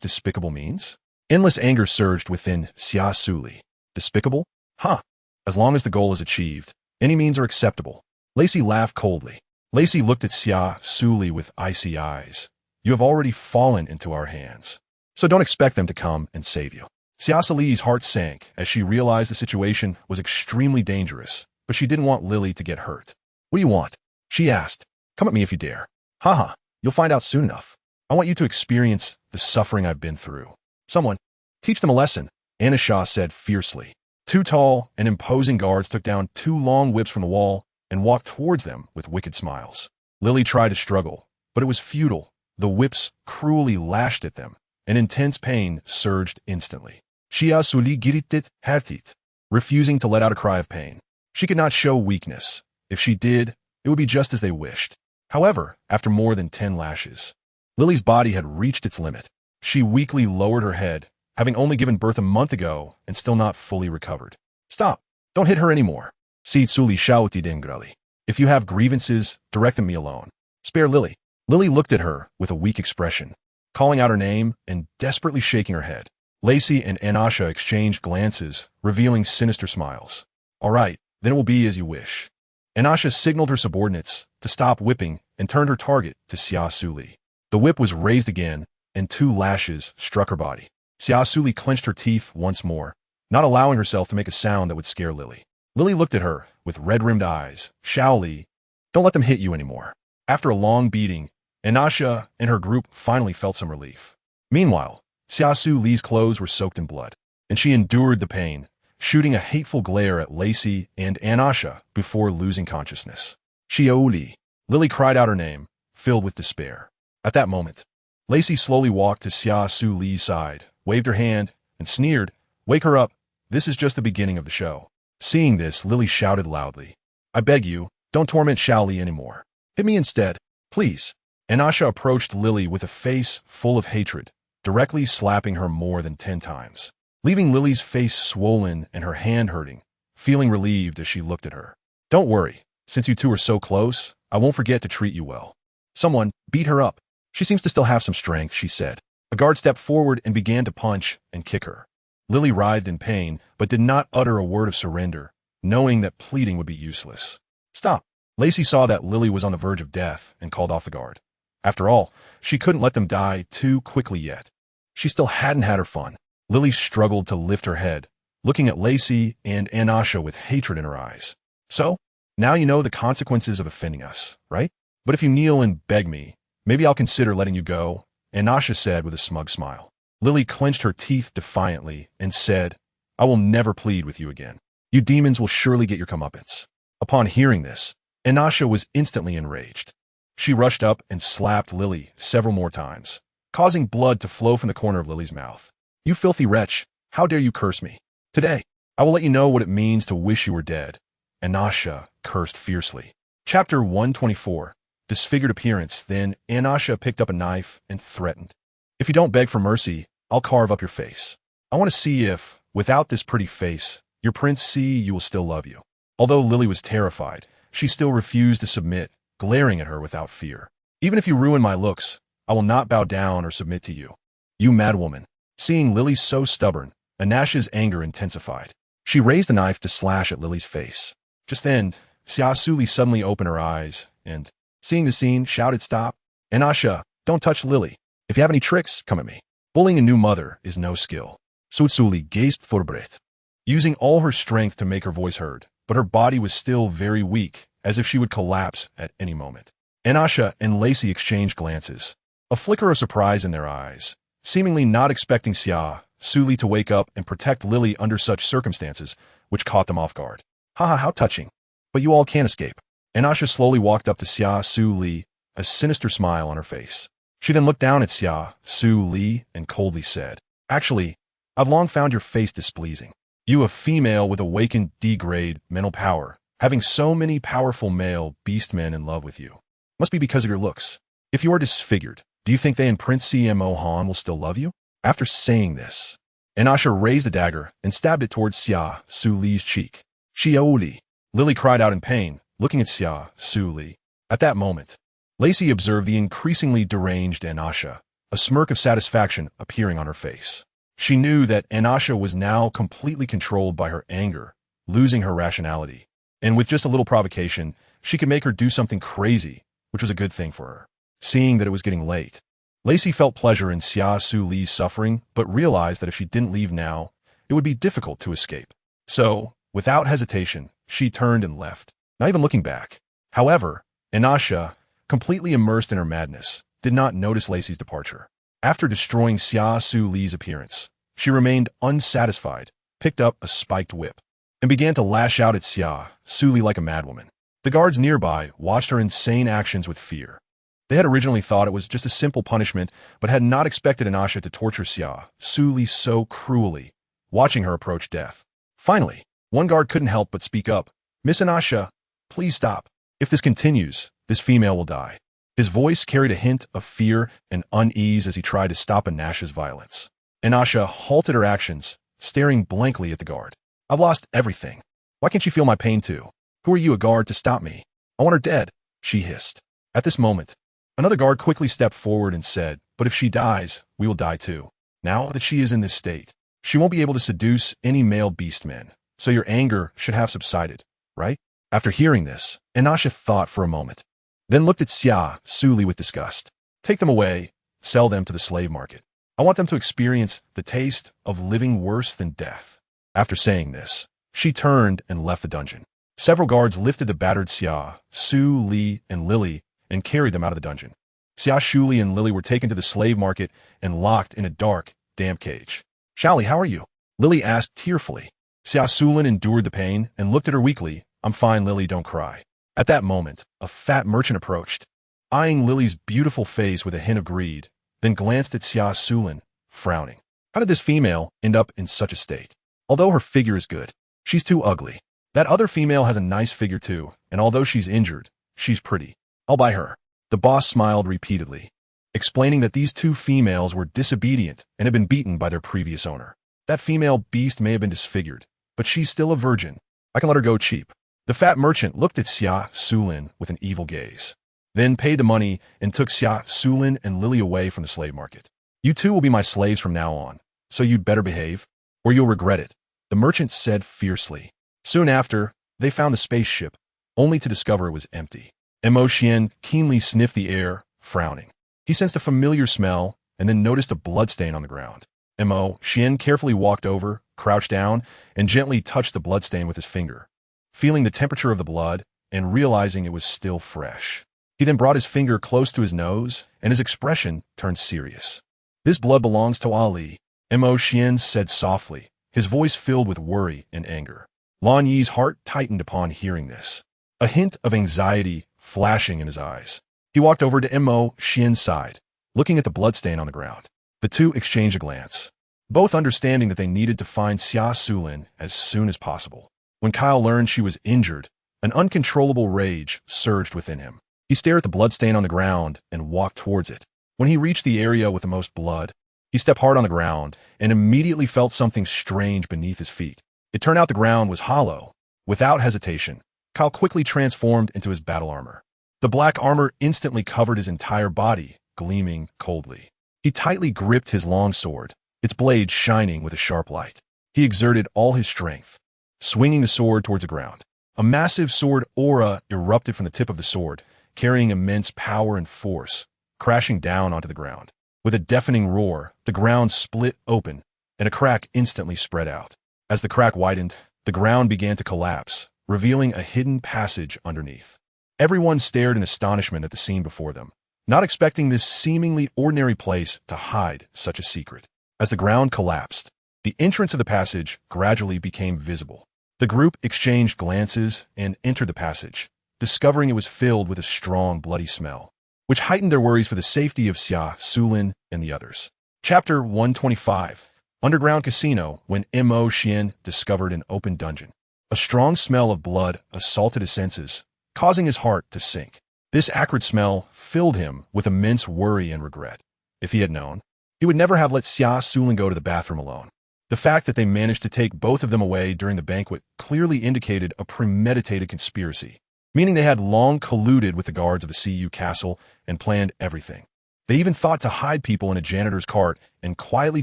despicable means? Endless anger surged within Xia Suli. Despicable? Huh. As long as the goal is achieved, any means are acceptable. Lacey laughed coldly. Lacey looked at Xia Suli with icy eyes. You have already fallen into our hands, so don't expect them to come and save you. Xia Suli's heart sank as she realized the situation was extremely dangerous, but she didn't want Lily to get hurt. What do you want? She asked. Come at me if you dare. Haha, you'll find out soon enough. I want you to experience the suffering I've been through. Someone, teach them a lesson, Anisha said fiercely. 2 tall and imposing guards took down 2 long whips from the wall and walked towards them with wicked smiles. Lily tried to struggle, but it was futile. The whips cruelly lashed at them, and intense pain surged instantly. Xia Suli giritit hertit, refusing to let out a cry of pain. She could not show weakness. If she did, it would be just as they wished. However, after more than 10 lashes, Lily's body had reached its limit. She weakly lowered her head, having only given birth a month ago and still not fully recovered. Stop! Don't hit her anymore. Xia Suli shouted angrily. If you have grievances, direct them me alone. Spare Lily. Lily looked at her with a weak expression, calling out her name and desperately shaking her head. Lacey and Anasha exchanged glances, revealing sinister smiles. All right, then it will be as you wish. Anasha signaled her subordinates to stop whipping and turned her target to Xia Suli. The whip was raised again, and 2 lashes struck her body. Xia Suli clenched her teeth once more, not allowing herself to make a sound that would scare Lily. Lily looked at her with red-rimmed eyes. Shaoli, don't let them hit you anymore. After a long beating, Anasha and her group finally felt some relief. Meanwhile, Xia Suli's clothes were soaked in blood, and she endured the pain, shooting a hateful glare at Lacey and Anasha before losing consciousness. Xia Suli. Lily cried out her name, filled with despair. At that moment, Lacey slowly walked to Xia Suli's side, waved her hand, and sneered, "Wake her up. This is just the beginning of the show." Seeing this, Lily shouted loudly, "I beg you, don't torment Xiaoli anymore. Hit me instead, please." Anasha approached Lily with a face full of hatred, directly slapping her more than 10 times, leaving Lily's face swollen and her hand hurting, feeling relieved as she looked at her. "Don't worry, since you two are so close, I won't forget to treat you well." "Someone, beat her up. She seems to still have some strength," she said. A guard stepped forward and began to punch and kick her. Lily writhed in pain, but did not utter a word of surrender, knowing that pleading would be useless. "Stop." Lacey saw that Lily was on the verge of death and called off the guard. After all, she couldn't let them die too quickly yet. She still hadn't had her fun. Lily struggled to lift her head, looking at Lacey and Anasha with hatred in her eyes. "So, now you know the consequences of offending us, right? But if you kneel and beg me, maybe I'll consider letting you go," Anasha said with a smug smile. Lily clenched her teeth defiantly and said, "I will never plead with you again. You demons will surely get your comeuppance." Upon hearing this, Anasha was instantly enraged. She rushed up and slapped Lily several more times, causing blood to flow from the corner of Lily's mouth. "You filthy wretch, how dare you curse me? Today, I will let you know what it means to wish you were dead." Anasha cursed fiercely. Chapter 124. Disfigured appearance. Then Anasha picked up a knife and threatened, "If you don't beg for mercy, I'll carve up your face. I want to see if, without this pretty face, your prince see you will still love you." Although Lily was terrified, she still refused to submit, glaring at her without fear. "Even if you ruin my looks, I will not bow down or submit to you. You madwoman." Seeing Lily so stubborn, Anasha's anger intensified. She raised the knife to slash at Lily's face. Just then, Xia Suli suddenly opened her eyes and, seeing the scene, shouted, "Stop. Anasha, don't touch Lily. If you have any tricks, come at me." Bullying a new mother is no skill. Xia Suli gazed purebred, using all her strength to make her voice heard, but her body was still very weak, as if she would collapse at any moment. Anasha and Lacey exchanged glances, a flicker of surprise in their eyes, seemingly not expecting Xia Suli to wake up and protect Lily under such circumstances, which caught them off guard. "Haha, how touching. But you all can't escape." Anasha slowly walked up to Xia Suli, a sinister smile on her face. She then looked down at Xia Suli and coldly said, "Actually, I've long found your face displeasing. You, a female with awakened D-grade mental power, having so many powerful male beastmen in love with you. Must be because of your looks. If you are disfigured, do you think they and Prince CMO Han will still love you?" After saying this, Anasha raised the dagger and stabbed it towards Xia Suli's cheek. "Xia Suli." Lily cried out in pain, looking at Xia Suli. At that moment, Lacey observed the increasingly deranged Anasha, a smirk of satisfaction appearing on her face. She knew that Anasha was now completely controlled by her anger, losing her rationality, and with just a little provocation, she could make her do something crazy, which was a good thing for her. Seeing that it was getting late, Lacey felt pleasure in Xia Suli's suffering, but realized that if she didn't leave now, it would be difficult to escape. So, without hesitation, she turned and left, not even looking back. However, Anasha, completely immersed in her madness, did not notice Lacey's departure. After destroying Xia Suli's appearance, she remained unsatisfied, picked up a spiked whip, and began to lash out at Xia Suli like a madwoman. The guards nearby watched her insane actions with fear. They had originally thought it was just a simple punishment, but had not expected Anasha to torture Xia Suli so cruelly, watching her approach death. Finally, one guard couldn't help but speak up. "Miss Anasha, please stop. If this continues, this female will die." His voice carried a hint of fear and unease as he tried to stop Anasha's violence. Anasha halted her actions, staring blankly at the guard. "I've lost everything. Why can't you feel my pain too? Who are you, a guard, to stop me? I want her dead," she hissed. At this moment, another guard quickly stepped forward and said, "But if she dies, we will die too. Now that she is in this state, she won't be able to seduce any male beastmen, so your anger should have subsided, right?" After hearing this, Anasha thought for a moment, then looked at Xia Suli with disgust. "Take them away, sell them to the slave market. I want them to experience the taste of living worse than death." After saying this, she turned and left the dungeon. Several guards lifted the battered Xia Suli and Lily and carried them out of the dungeon. Xia Suli and Lily were taken to the slave market and locked in a dark, damp cage. "Sally, how are you?" Lily asked tearfully. Xia Suli endured the pain and looked at her weakly. "I'm fine, Lily, don't cry." At that moment, a fat merchant approached, eyeing Lily's beautiful face with a hint of greed, then glanced at Xia Suli, frowning. How did this female end up in such a state? Although her figure is good, she's too ugly. That other female has a nice figure too, and although she's injured, she's pretty. I'll buy her. The boss smiled repeatedly, explaining that these two females were disobedient and had been beaten by their previous owner. That female beast may have been disfigured, but she's still a virgin. I can let her go cheap. The fat merchant looked at Xia Suli with an evil gaze, then paid the money and took Xia Suli and Lily away from the slave market. "You two will be my slaves from now on, so you'd better behave, or you'll regret it," the merchant said fiercely. Soon after, they found the spaceship, only to discover it was empty. Mo Xian keenly sniffed the air, frowning. He sensed a familiar smell and then noticed a bloodstain on the ground. Mo Xian carefully walked over, crouched down, and gently touched the bloodstain with his finger, feeling the temperature of the blood and realizing it was still fresh. He then brought his finger close to his nose, and his expression turned serious. "This blood belongs to Ali," Mo Xian said softly, his voice filled with worry and anger. Lan Yi's heart tightened upon hearing this, a hint of anxiety flashing in his eyes. He walked over to Mo Xian's side, looking at the bloodstain on the ground. The two exchanged a glance, both understanding that they needed to find Xia Suli as soon as possible. When Kyle learned she was injured, an uncontrollable rage surged within him. He stared at the bloodstain on the ground and walked towards it. When he reached the area with the most blood, he stepped hard on the ground and immediately felt something strange beneath his feet. It turned out the ground was hollow. Without hesitation, Kyle quickly transformed into his battle armor. The black armor instantly covered his entire body, gleaming coldly. He tightly gripped his long sword, its blade shining with a sharp light. He exerted all his strength, swinging the sword towards the ground. A massive sword aura erupted from the tip of the sword, carrying immense power and force, crashing down onto the ground. With a deafening roar, the ground split open, and a crack instantly spread out. As the crack widened, the ground began to collapse, revealing a hidden passage underneath. Everyone stared in astonishment at the scene before them, not expecting this seemingly ordinary place to hide such a secret. As the ground collapsed, the entrance of the passage gradually became visible. The group exchanged glances and entered the passage, discovering it was filled with a strong, bloody smell, which heightened their worries for the safety of Xia Suli and the others. Chapter 125. Underground Casino, when Mo Xian discovered an open dungeon. A strong smell of blood assaulted his senses, causing his heart to sink. This acrid smell filled him with immense worry and regret. If he had known, he would never have let Xia Suli go to the bathroom alone. The fact that they managed to take both of them away during the banquet clearly indicated a premeditated conspiracy, meaning they had long colluded with the guards of the CU castle and planned everything. They even thought to hide people in a janitor's cart and quietly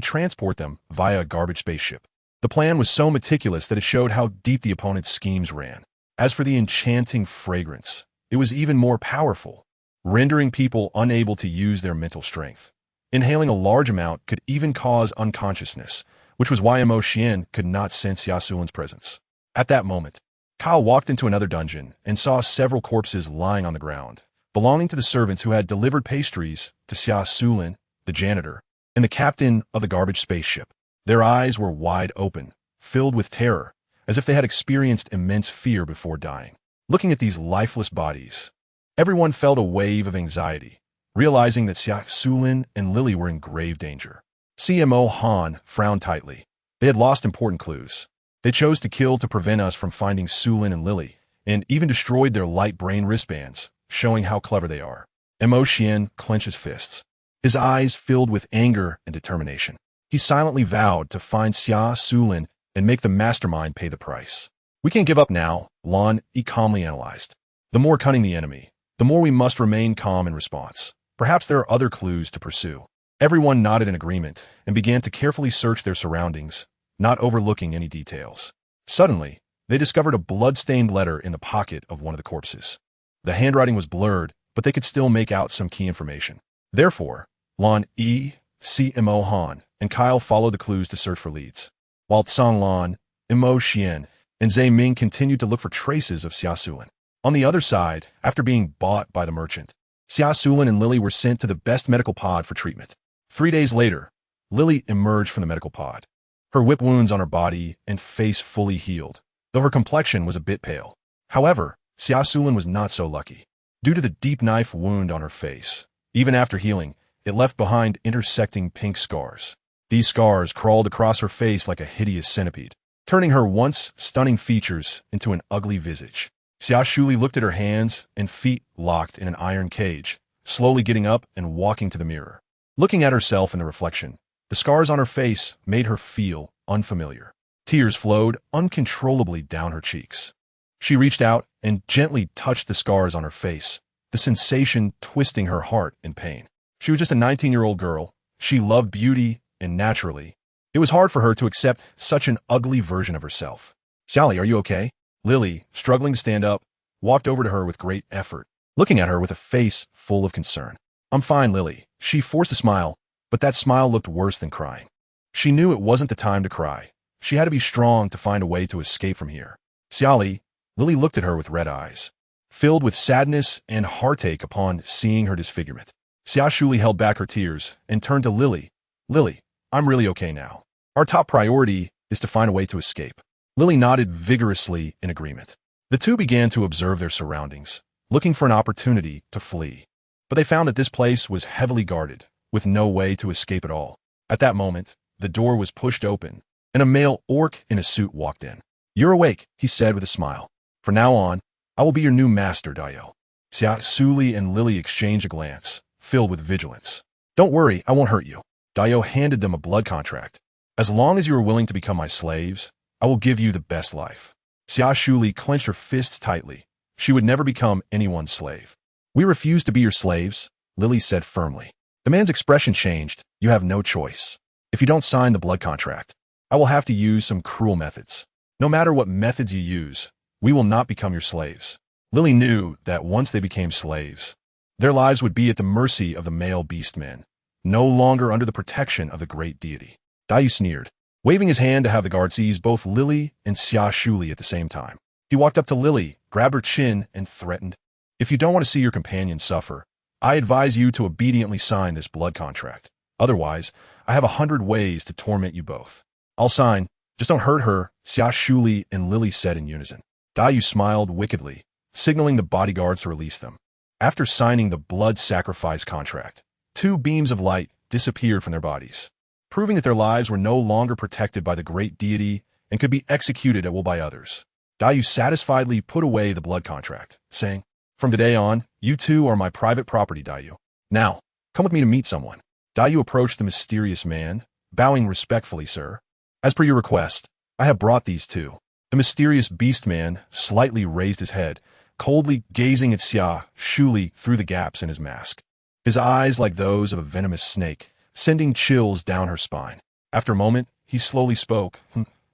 transport them via a garbage spaceship. The plan was so meticulous that it showed how deep the opponent's schemes ran. As for the enchanting fragrance, it was even more powerful, rendering people unable to use their mental strength. Inhaling a large amount could even cause unconsciousness, which was why Mo Xian could not sense Xia Suli's presence. At that moment, Kyle walked into another dungeon and saw several corpses lying on the ground, belonging to the servants who had delivered pastries to Xia Suli, the janitor, and the captain of the garbage spaceship. Their eyes were wide open, filled with terror, as if they had experienced immense fear before dying. Looking at these lifeless bodies, everyone felt a wave of anxiety, realizing that Xia Suli and Lily were in grave danger. CMO Han frowned tightly. They had lost important clues. They chose to kill to prevent us from finding Suli and Lily, and even destroyed their light brain wristbands, showing how clever they are. Mo Xian clenched his fists, his eyes filled with anger and determination. He silently vowed to find Xia Suli and make the mastermind pay the price. "We can't give up now," Lan Yi calmly analyzed. "The more cunning the enemy, the more we must remain calm in response. Perhaps there are other clues to pursue." Everyone nodded in agreement and began to carefully search their surroundings, not overlooking any details. Suddenly, they discovered a blood-stained letter in the pocket of one of the corpses. The handwriting was blurred, but they could still make out some key information. Therefore, Lan Yi, CMO Han, and Kyle followed the clues to search for leads, while Tsang Lan, Mo Xian, and Zhe Ming continued to look for traces of Xia Suli. On the other side, after being bought by the merchant, Xia Suli and Lily were sent to the best medical pod for treatment. 3 days later, Lily emerged from the medical pod. Her whip wounds on her body and face fully healed, though her complexion was a bit pale. However, Xia Suli was not so lucky. Due to the deep knife wound on her face, even after healing, it left behind intersecting pink scars. These scars crawled across her face like a hideous centipede, turning her once stunning features into an ugly visage. Xia Suli looked at her hands and feet locked in an iron cage, slowly getting up and walking to the mirror. Looking at herself in the reflection, the scars on her face made her feel unfamiliar. Tears flowed uncontrollably down her cheeks. She reached out and gently touched the scars on her face, the sensation twisting her heart in pain. She was just a 19-year-old girl. She loved beauty, and naturally, it was hard for her to accept such an ugly version of herself. "Sally, are you okay?" Lily, struggling to stand up, walked over to her with great effort, looking at her with a face full of concern. "I'm fine, Lily." She forced a smile, but that smile looked worse than crying. She knew it wasn't the time to cry. She had to be strong to find a way to escape from here. "Sally," Lily looked at her with red eyes, filled with sadness and heartache upon seeing her disfigurement. Xia Suli held back her tears and turned to Lily. "Lily, I'm really okay now. Our top priority is to find a way to escape." Lily nodded vigorously in agreement. The two began to observe their surroundings, looking for an opportunity to flee. But they found that this place was heavily guarded, with no way to escape at all. At that moment, the door was pushed open, and a male orc in a suit walked in. "You're awake," he said with a smile. "From now on, I will be your new master, Dio." Xia Suli and Lily exchanged a glance, filled with vigilance. "Don't worry, I won't hurt you." Dio handed them a blood contract. "As long as you are willing to become my slaves, I will give you the best life." Xia Suli clenched her fists tightly. She would never become anyone's slave. "We refuse to be your slaves," Lily said firmly. The man's expression changed. "You have no choice. If you don't sign the blood contract, I will have to use some cruel methods. No matter what methods you use, we will not become your slaves." Lily knew that once they became slaves, their lives would be at the mercy of the male beastmen, no longer under the protection of the great deity. Dio sneered, waving his hand to have the guard seize both Lily and Xia Suli at the same time. He walked up to Lily, grabbed her chin, and threatened, "If you don't want to see your companion suffer, I advise you to obediently sign this blood contract. Otherwise, I have 100 ways to torment you both." "I'll sign. Just don't hurt her," Xia Suli and Lily said in unison. Dio smiled wickedly, signaling the bodyguards to release them. After signing the blood sacrifice contract, 2 beams of light disappeared from their bodies, proving that their lives were no longer protected by the great deity and could be executed at will by others. Dio satisfiedly put away the blood contract, saying, "From today on, you two are my private property, Dio. Now, come with me to meet someone." Dio approached the mysterious man, bowing respectfully. "Sir, as per your request, I have brought these two." The mysterious beastman slightly raised his head, coldly gazing at Xia Suli through the gaps in his mask, his eyes like those of a venomous snake, sending chills down her spine. After a moment, he slowly spoke.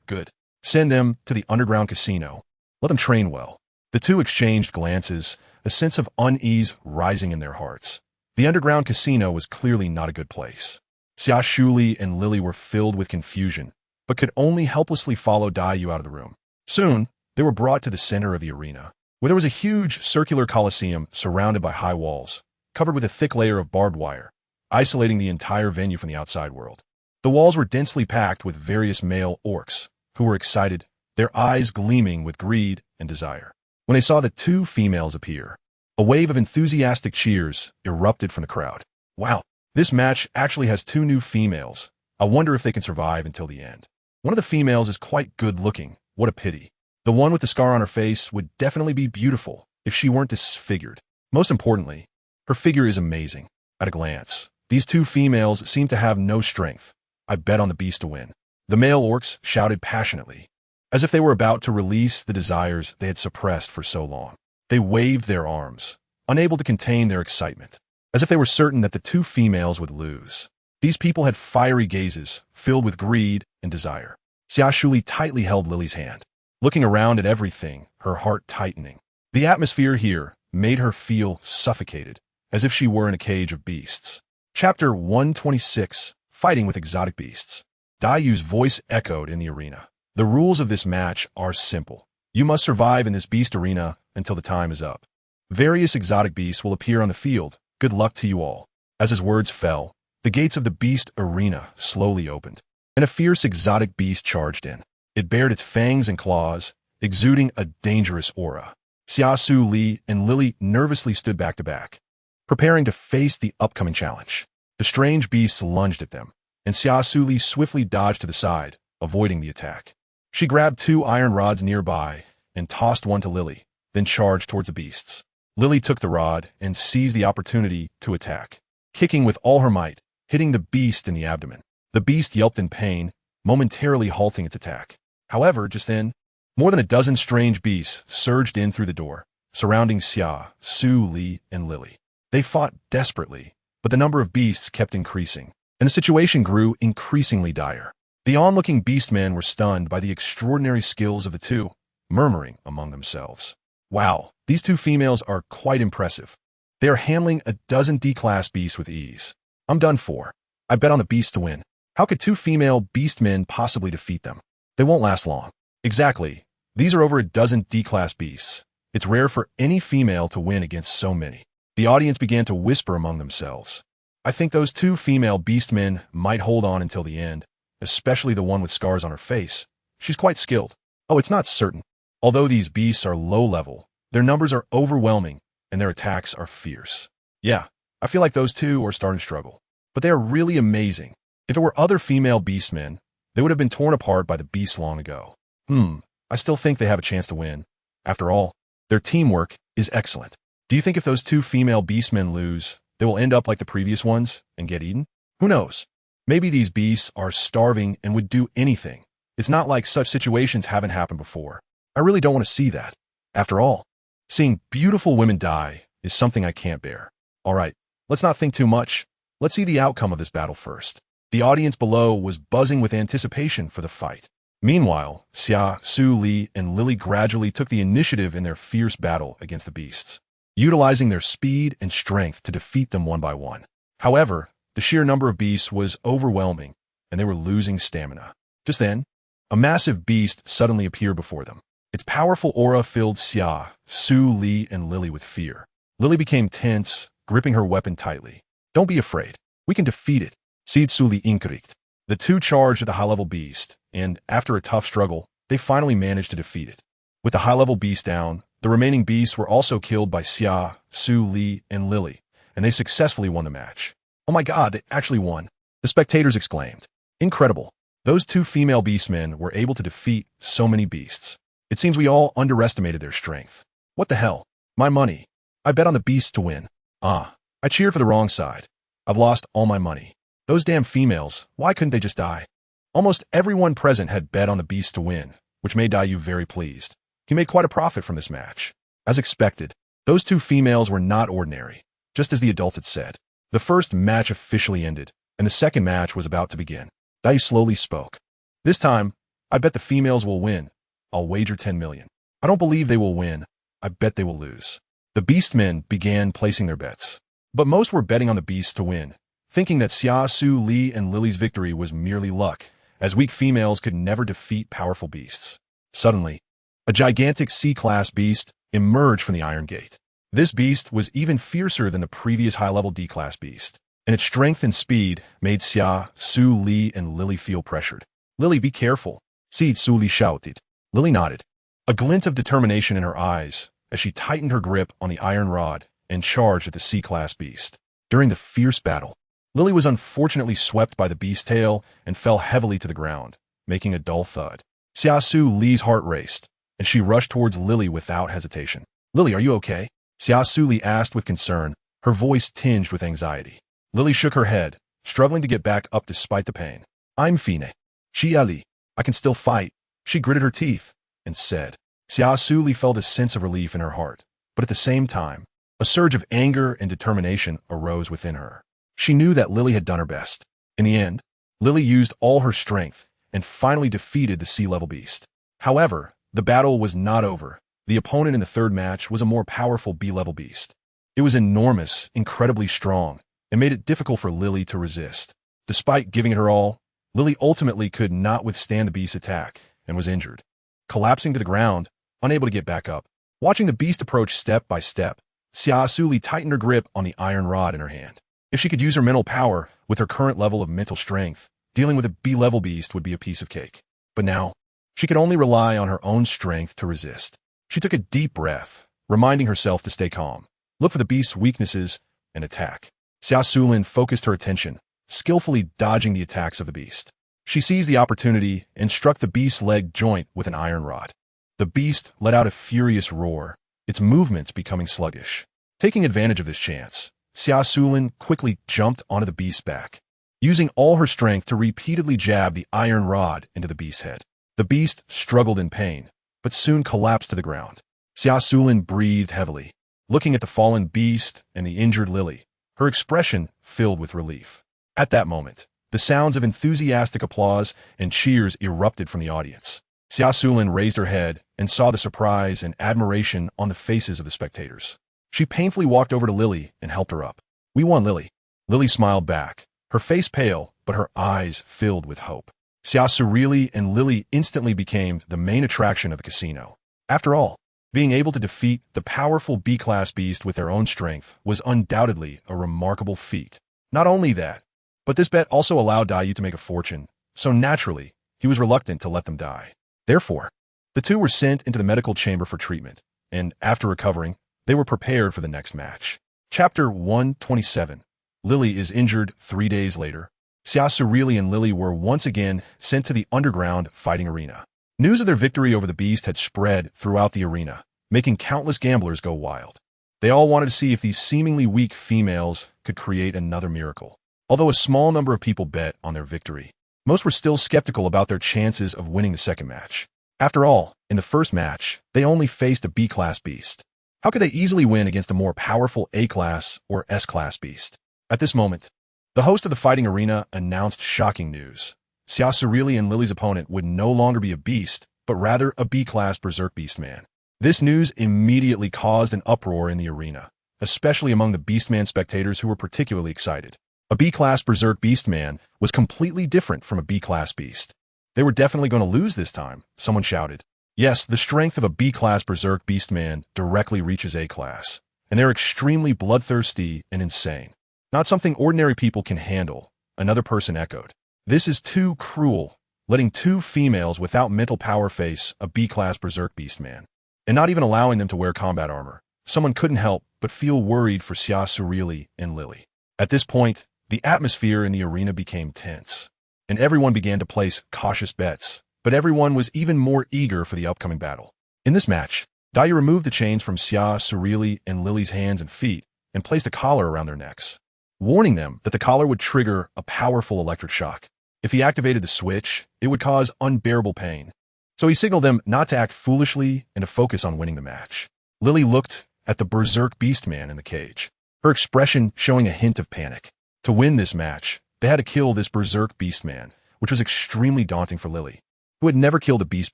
"Good. Send them to the underground casino. Let them train well." The two exchanged glances, a sense of unease rising in their hearts. The underground casino was clearly not a good place. Xia Suli and Lily were filled with confusion, but could only helplessly follow Dio out of the room. Soon, they were brought to the center of the arena, where there was a huge circular coliseum surrounded by high walls, covered with a thick layer of barbed wire, isolating the entire venue from the outside world. The walls were densely packed with various male orcs, who were excited, their eyes gleaming with greed and desire. When they saw the 2 females appear, a wave of enthusiastic cheers erupted from the crowd. "Wow, this match actually has 2 new females. I wonder if they can survive until the end. One of the females is quite good-looking. What a pity. The one with the scar on her face would definitely be beautiful if she weren't disfigured. Most importantly, her figure is amazing. At a glance, these 2 females seem to have no strength. I bet on the beast to win." The male orcs shouted passionately, as if they were about to release the desires they had suppressed for so long. They waved their arms, unable to contain their excitement, as if they were certain that the 2 females would lose. These people had fiery gazes, filled with greed and desire. Xia Suli tightly held Lily's hand, looking around at everything, her heart tightening. The atmosphere here made her feel suffocated, as if she were in a cage of beasts. Chapter 126, Fighting with Exotic Beasts. Dio's voice echoed in the arena. "The rules of this match are simple. You must survive in this beast arena until the time is up. Various exotic beasts will appear on the field. Good luck to you all." As his words fell, the gates of the beast arena slowly opened, and a fierce exotic beast charged in. It bared its fangs and claws, exuding a dangerous aura. Xia Suli and Lily nervously stood back to back, preparing to face the upcoming challenge. The strange beasts lunged at them, and Xia Suli swiftly dodged to the side, avoiding the attack. She grabbed 2 iron rods nearby and tossed one to Lily, then charged towards the beasts. Lily took the rod and seized the opportunity to attack, kicking with all her might, hitting the beast in the abdomen. The beast yelped in pain, momentarily halting its attack. However, just then, more than a dozen strange beasts surged in through the door, surrounding Xia, Suli, and Lily. They fought desperately, but the number of beasts kept increasing, and the situation grew increasingly dire. The onlooking beastmen were stunned by the extraordinary skills of the two, murmuring among themselves. Wow, these 2 females are quite impressive. They are handling a dozen D-class beasts with ease. I'm done for. I bet on the beast to win. How could 2 female beastmen possibly defeat them? They won't last long. Exactly. These are over a dozen D-class beasts. It's rare for any female to win against so many. The audience began to whisper among themselves. I think those 2 female beastmen might hold on until the end, especially the one with scars on her face. She's quite skilled. Oh, it's not certain. Although these beasts are low level, their numbers are overwhelming, and their attacks are fierce. Yeah, I feel like those 2 are starting to struggle. But they are really amazing. If it were other female beastmen, they would have been torn apart by the beasts long ago. I still think they have a chance to win. After all, their teamwork is excellent. Do you think if those 2 female beastmen lose, they will end up like the previous ones and get eaten? Who knows? Maybe these beasts are starving and would do anything. It's not like such situations haven't happened before. I really don't want to see that. After all, seeing beautiful women die is something I can't bear. All right, let's not think too much. Let's see the outcome of this battle first. The audience below was buzzing with anticipation for the fight. Meanwhile, Xia, Suli, and Lily gradually took the initiative in their fierce battle against the beasts, utilizing their speed and strength to defeat them one by one. However, the sheer number of beasts was overwhelming, and they were losing stamina. Just then, a massive beast suddenly appeared before them. Its powerful aura filled Xia, Suli, and Lily with fear. Lily became tense, gripping her weapon tightly. Don't be afraid. We can defeat it. Xia Suli increased. The 2 charged at the high-level beast, and after a tough struggle, they finally managed to defeat it. With the high-level beast down, the remaining beasts were also killed by Xia, Suli, and Lily, and they successfully won the match. Oh my god, they actually won! The spectators exclaimed. Incredible. Those 2 female beastmen were able to defeat so many beasts. It seems we all underestimated their strength. What the hell? My money. I bet on the beast to win. I cheered for the wrong side. I've lost all my money. Those damn females, why couldn't they just die? Almost everyone present had bet on the beast to win, which made Dayu very pleased. He made quite a profit from this match. As expected, those 2 females were not ordinary, just as the adults had said. The first match officially ended, and the second match was about to begin. Dayu slowly spoke. This time, I bet the females will win. I'll wager 10 million. I don't believe they will win. I bet they will lose. The beastmen began placing their bets, but most were betting on the beast to win, thinking that Xia, Suli, and Lily's victory was merely luck, as weak females could never defeat powerful beasts. Suddenly, a gigantic C-class beast emerged from the Iron Gate. This beast was even fiercer than the previous high-level D-class beast, and its strength and speed made Xia, Suli, and Lily feel pressured. Lily, be careful, Xia Suli shouted. Lily nodded, a glint of determination in her eyes as she tightened her grip on the iron rod and charged at the C-class beast. During the fierce battle, Lily was unfortunately swept by the beast's tail and fell heavily to the ground, making a dull thud. Xia Suli's heart raced, and she rushed towards Lily without hesitation. Lily, are you okay? Xia Suli asked with concern, her voice tinged with anxiety. Lily shook her head, struggling to get back up despite the pain. I'm fine. Xia, I can still fight. She gritted her teeth and said. Xia Suli felt a sense of relief in her heart, but at the same time, a surge of anger and determination arose within her. She knew that Lily had done her best. In the end, Lily used all her strength and finally defeated the sea-level beast. However, the battle was not over. The opponent in the third match was a more powerful B-level beast. It was enormous, incredibly strong, and made it difficult for Lily to resist. Despite giving it her all, Lily ultimately could not withstand the beast's attack and was injured. Collapsing to the ground, unable to get back up, watching the beast approach step by step, Xia Suli tightened her grip on the iron rod in her hand. If she could use her mental power with her current level of mental strength, dealing with a B-level beast would be a piece of cake. But now, she could only rely on her own strength to resist. She took a deep breath, reminding herself to stay calm, look for the beast's weaknesses, and attack. Xia Suli focused her attention, skillfully dodging the attacks of the beast. She seized the opportunity and struck the beast's leg joint with an iron rod. The beast let out a furious roar, its movements becoming sluggish. Taking advantage of this chance, Xia Suli quickly jumped onto the beast's back, using all her strength to repeatedly jab the iron rod into the beast's head. The beast struggled in pain, but soon collapsed to the ground. Xia Suli breathed heavily, looking at the fallen beast and the injured Lily, her expression filled with relief. At that moment, the sounds of enthusiastic applause and cheers erupted from the audience. Xia Suli raised her head and saw the surprise and admiration on the faces of the spectators. She painfully walked over to Lily and helped her up. "We won, Lily." Lily smiled back, her face pale, but her eyes filled with hope. Xia Suli and Lily instantly became the main attraction of the casino. After all, being able to defeat the powerful B-class beast with their own strength was undoubtedly a remarkable feat. Not only that, but this bet also allowed Dayu to make a fortune, so naturally, he was reluctant to let them die. Therefore, the two were sent into the medical chamber for treatment, and after recovering, they were prepared for the next match. Chapter 127. Lily is injured 3 days later. Xia Suli and Lily were once again sent to the underground fighting arena. News of their victory over the beast had spread throughout the arena, making countless gamblers go wild. They all wanted to see if these seemingly weak females could create another miracle. Although a small number of people bet on their victory, most were still skeptical about their chances of winning the second match. After all, in the first match, they only faced a B-class beast. How could they easily win against a more powerful A-class or S-class beast? At this moment, the host of the fighting arena announced shocking news. Xia Suli and Lily's opponent would no longer be a beast, but rather a B-class berserk beastman. This news immediately caused an uproar in the arena, especially among the beastman spectators who were particularly excited. A B-class berserk beastman was completely different from a B-class beast. They were definitely going to lose this time, someone shouted. Yes, the strength of a B-class berserk beastman directly reaches A-class, and they're extremely bloodthirsty and insane. Not something ordinary people can handle, another person echoed. This is too cruel, letting two females without mental power face a B-class berserk beastman, and not even allowing them to wear combat armor. Someone couldn't help but feel worried for Xia Suli and Lily. At this point, the atmosphere in the arena became tense, and everyone began to place cautious bets, but everyone was even more eager for the upcoming battle. In this match, Dayu removed the chains from Xia Suli and Lily's hands and feet and placed a collar around their necks, warning them that the collar would trigger a powerful electric shock. If he activated the switch, it would cause unbearable pain. So he signaled them not to act foolishly and to focus on winning the match. Lily looked at the berserk beastman in the cage, her expression showing a hint of panic. To win this match, they had to kill this berserk beastman, which was extremely daunting for Lily, who had never killed a beast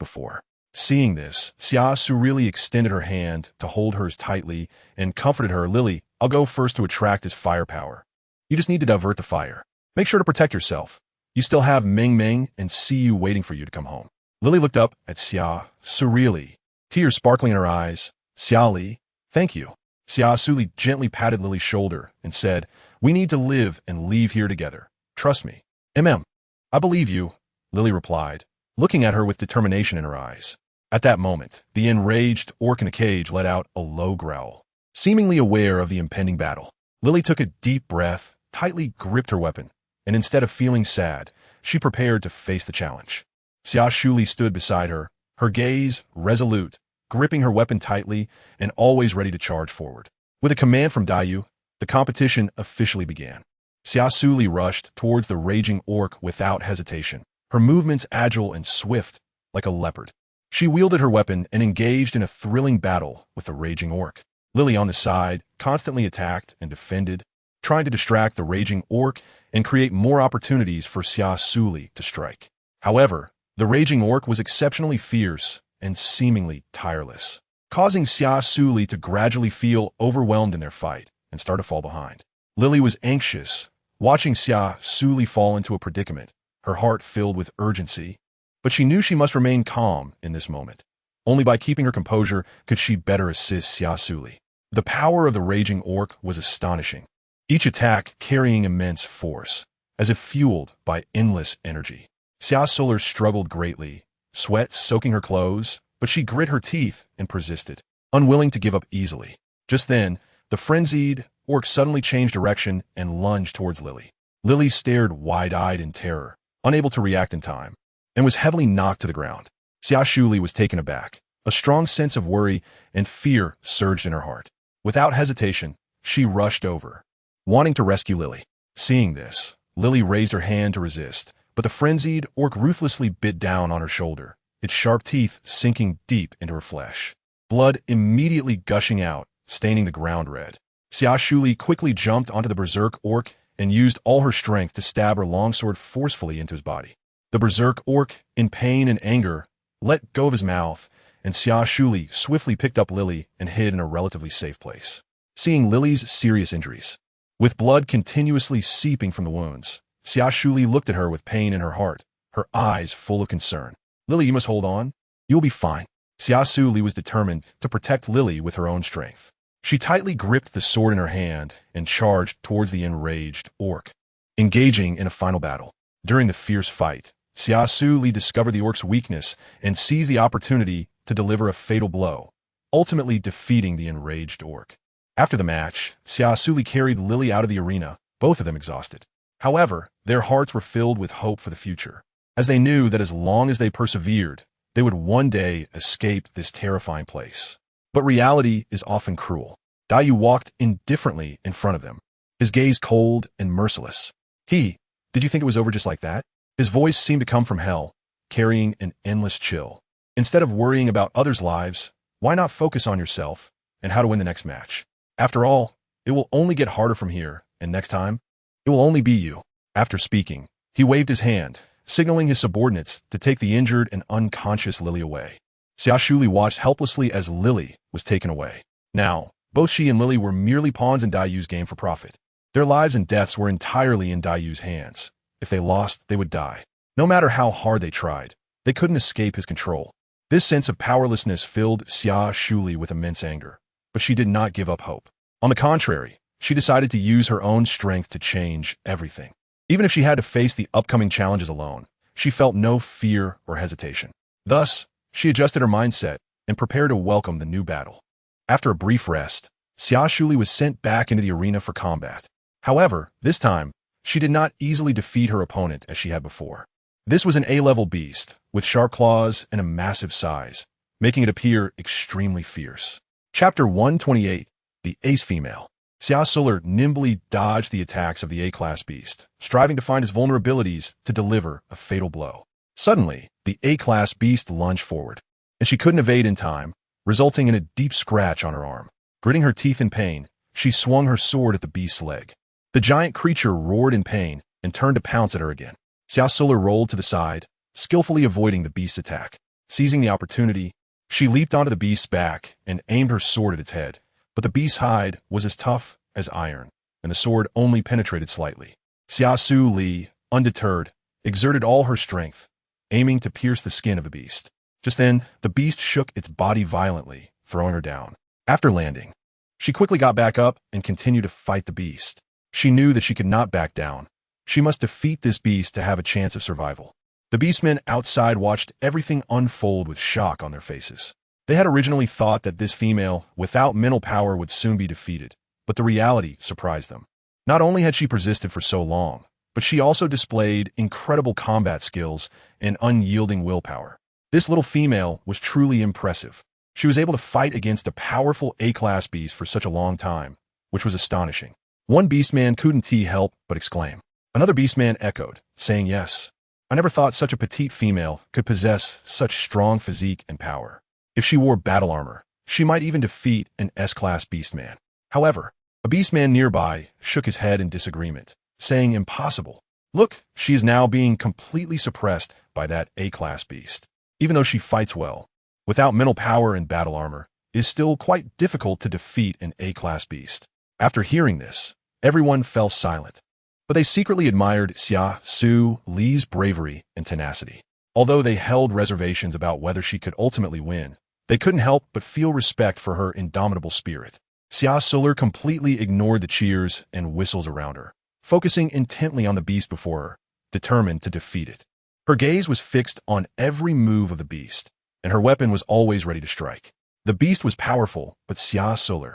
before. Seeing this, Xia Suli extended her hand to hold hers tightly and comforted her. "Lily, I'll go first to attract his firepower. You just need to divert the fire. Make sure to protect yourself. You still have Meng Meng and Siyu waiting for you to come home." Lily looked up at Xia Suli, tears sparkling in her eyes. "Xia Li, thank you." Xia Suli gently patted Lily's shoulder and said, "We need to live and leave here together. Trust me." I believe you," Lily replied, looking at her with determination in her eyes. At that moment, the enraged orc in the cage let out a low growl. Seemingly aware of the impending battle, Lily took a deep breath, tightly gripped her weapon, and instead of feeling sad, she prepared to face the challenge. Xia Suli stood beside her, her gaze resolute, gripping her weapon tightly and always ready to charge forward. With a command from Dayu, the competition officially began. Xia Suli rushed towards the raging orc without hesitation, her movements agile and swift, like a leopard. She wielded her weapon and engaged in a thrilling battle with the raging orc. Lily on the side constantly attacked and defended, trying to distract the raging orc and create more opportunities for Xia Suli to strike. However, the raging orc was exceptionally fierce and seemingly tireless, causing Xia Suli to gradually feel overwhelmed in their fight and start to fall behind. Lily was anxious, watching Xia Suli fall into a predicament, her heart filled with urgency, but she knew she must remain calm in this moment. Only by keeping her composure could she better assist Xia Suli. The power of the raging orc was astonishing. each attack carrying immense force, as if fueled by endless energy. Xia Suli struggled greatly, sweat soaking her clothes, but she grit her teeth and persisted, unwilling to give up easily. Just then, the frenzied orc suddenly changed direction and lunged towards Lily. Lily stared wide-eyed in terror, unable to react in time, and was heavily knocked to the ground. Xia Suli was taken aback. A strong sense of worry and fear surged in her heart. Without hesitation, she rushed over, wanting to rescue Lily. Seeing this, Lily raised her hand to resist, but the frenzied orc ruthlessly bit down on her shoulder, its sharp teeth sinking deep into her flesh. Blood immediately gushing out, staining the ground red. Xia Suli quickly jumped onto the berserk orc and used all her strength to stab her longsword forcefully into his body. The berserk orc, in pain and anger, let go of his mouth, and Xia Suli swiftly picked up Lily and hid in a relatively safe place. Seeing Lily's serious injuries, with blood continuously seeping from the wounds, Xia Suli looked at her with pain in her heart, her eyes full of concern. "Lily, you must hold on. You'll be fine." Xia Suli was determined to protect Lily with her own strength. She tightly gripped the sword in her hand and charged towards the enraged orc, engaging in a final battle. During the fierce fight, Xia Suli discovered the orc's weakness and seized the opportunity to deliver a fatal blow, ultimately defeating the enraged orc. After the match, Xia Suli carried Lily out of the arena, both of them exhausted. However, their hearts were filled with hope for the future, as they knew that as long as they persevered, they would one day escape this terrifying place. But reality is often cruel. Daiyu walked indifferently in front of them, his gaze cold and merciless. "Did you think it was over just like that?" His voice seemed to come from hell, carrying an endless chill. "Instead of worrying about others' lives, why not focus on yourself and how to win the next match? After all, it will only get harder from here, and next time, it will only be you." After speaking, he waved his hand, signaling his subordinates to take the injured and unconscious Lily away. Xia Suli watched helplessly as Lily was taken away. Now, both she and Lily were merely pawns in Daiyu's game for profit. Their lives and deaths were entirely in Daiyu's hands. If they lost, they would die. No matter how hard they tried, they couldn't escape his control. This sense of powerlessness filled Xia Suli with immense anger, but she did not give up hope. On the contrary, she decided to use her own strength to change everything. Even if she had to face the upcoming challenges alone, she felt no fear or hesitation. Thus, she adjusted her mindset and prepared to welcome the new battle. After a brief rest, Xia Suli was sent back into the arena for combat. However, this time, she did not easily defeat her opponent as she had before. This was an A-level beast, with sharp claws and a massive size, making it appear extremely fierce. Chapter 128, The Ace Female. Xia Suli nimbly dodged the attacks of the A-class beast, striving to find his vulnerabilities to deliver a fatal blow. Suddenly, the A-class beast lunged forward, and she couldn't evade in time, resulting in a deep scratch on her arm. Gritting her teeth in pain, she swung her sword at the beast's leg. The giant creature roared in pain and turned to pounce at her again. Xia Suli rolled to the side, skillfully avoiding the beast's attack. Seizing the opportunity, she leaped onto the beast's back and aimed her sword at its head. But the beast's hide was as tough as iron, and the sword only penetrated slightly. Xia Suli, undeterred, exerted all her strength, aiming to pierce the skin of the beast. Just then, the beast shook its body violently, throwing her down. After landing, she quickly got back up and continued to fight the beast. She knew that she could not back down. She must defeat this beast to have a chance of survival. The beastmen outside watched everything unfold with shock on their faces. They had originally thought that this female, without mental power, would soon be defeated, but the reality surprised them. Not only had she persisted for so long, but she also displayed incredible combat skills and unyielding willpower. This little female was truly impressive. She was able to fight against a powerful A-class beast for such a long time, which was astonishing. One beastman couldn't help but exclaim. Another beastman echoed, saying yes. "I never thought such a petite female could possess such strong physique and power. If she wore battle armor, she might even defeat an S-class beastman." However, a beastman nearby shook his head in disagreement, saying impossible. "Look, she is now being completely suppressed by that A-class beast. Even though she fights well, without mental power and battle armor, it is still quite difficult to defeat an A-class beast." After hearing this, everyone fell silent, but they secretly admired Xia Suli's bravery and tenacity. Although they held reservations about whether she could ultimately win, they couldn't help but feel respect for her indomitable spirit. Xia Suli completely ignored the cheers and whistles around her, focusing intently on the beast before her, determined to defeat it. Her gaze was fixed on every move of the beast, and her weapon was always ready to strike. The beast was powerful, but Xia Suli,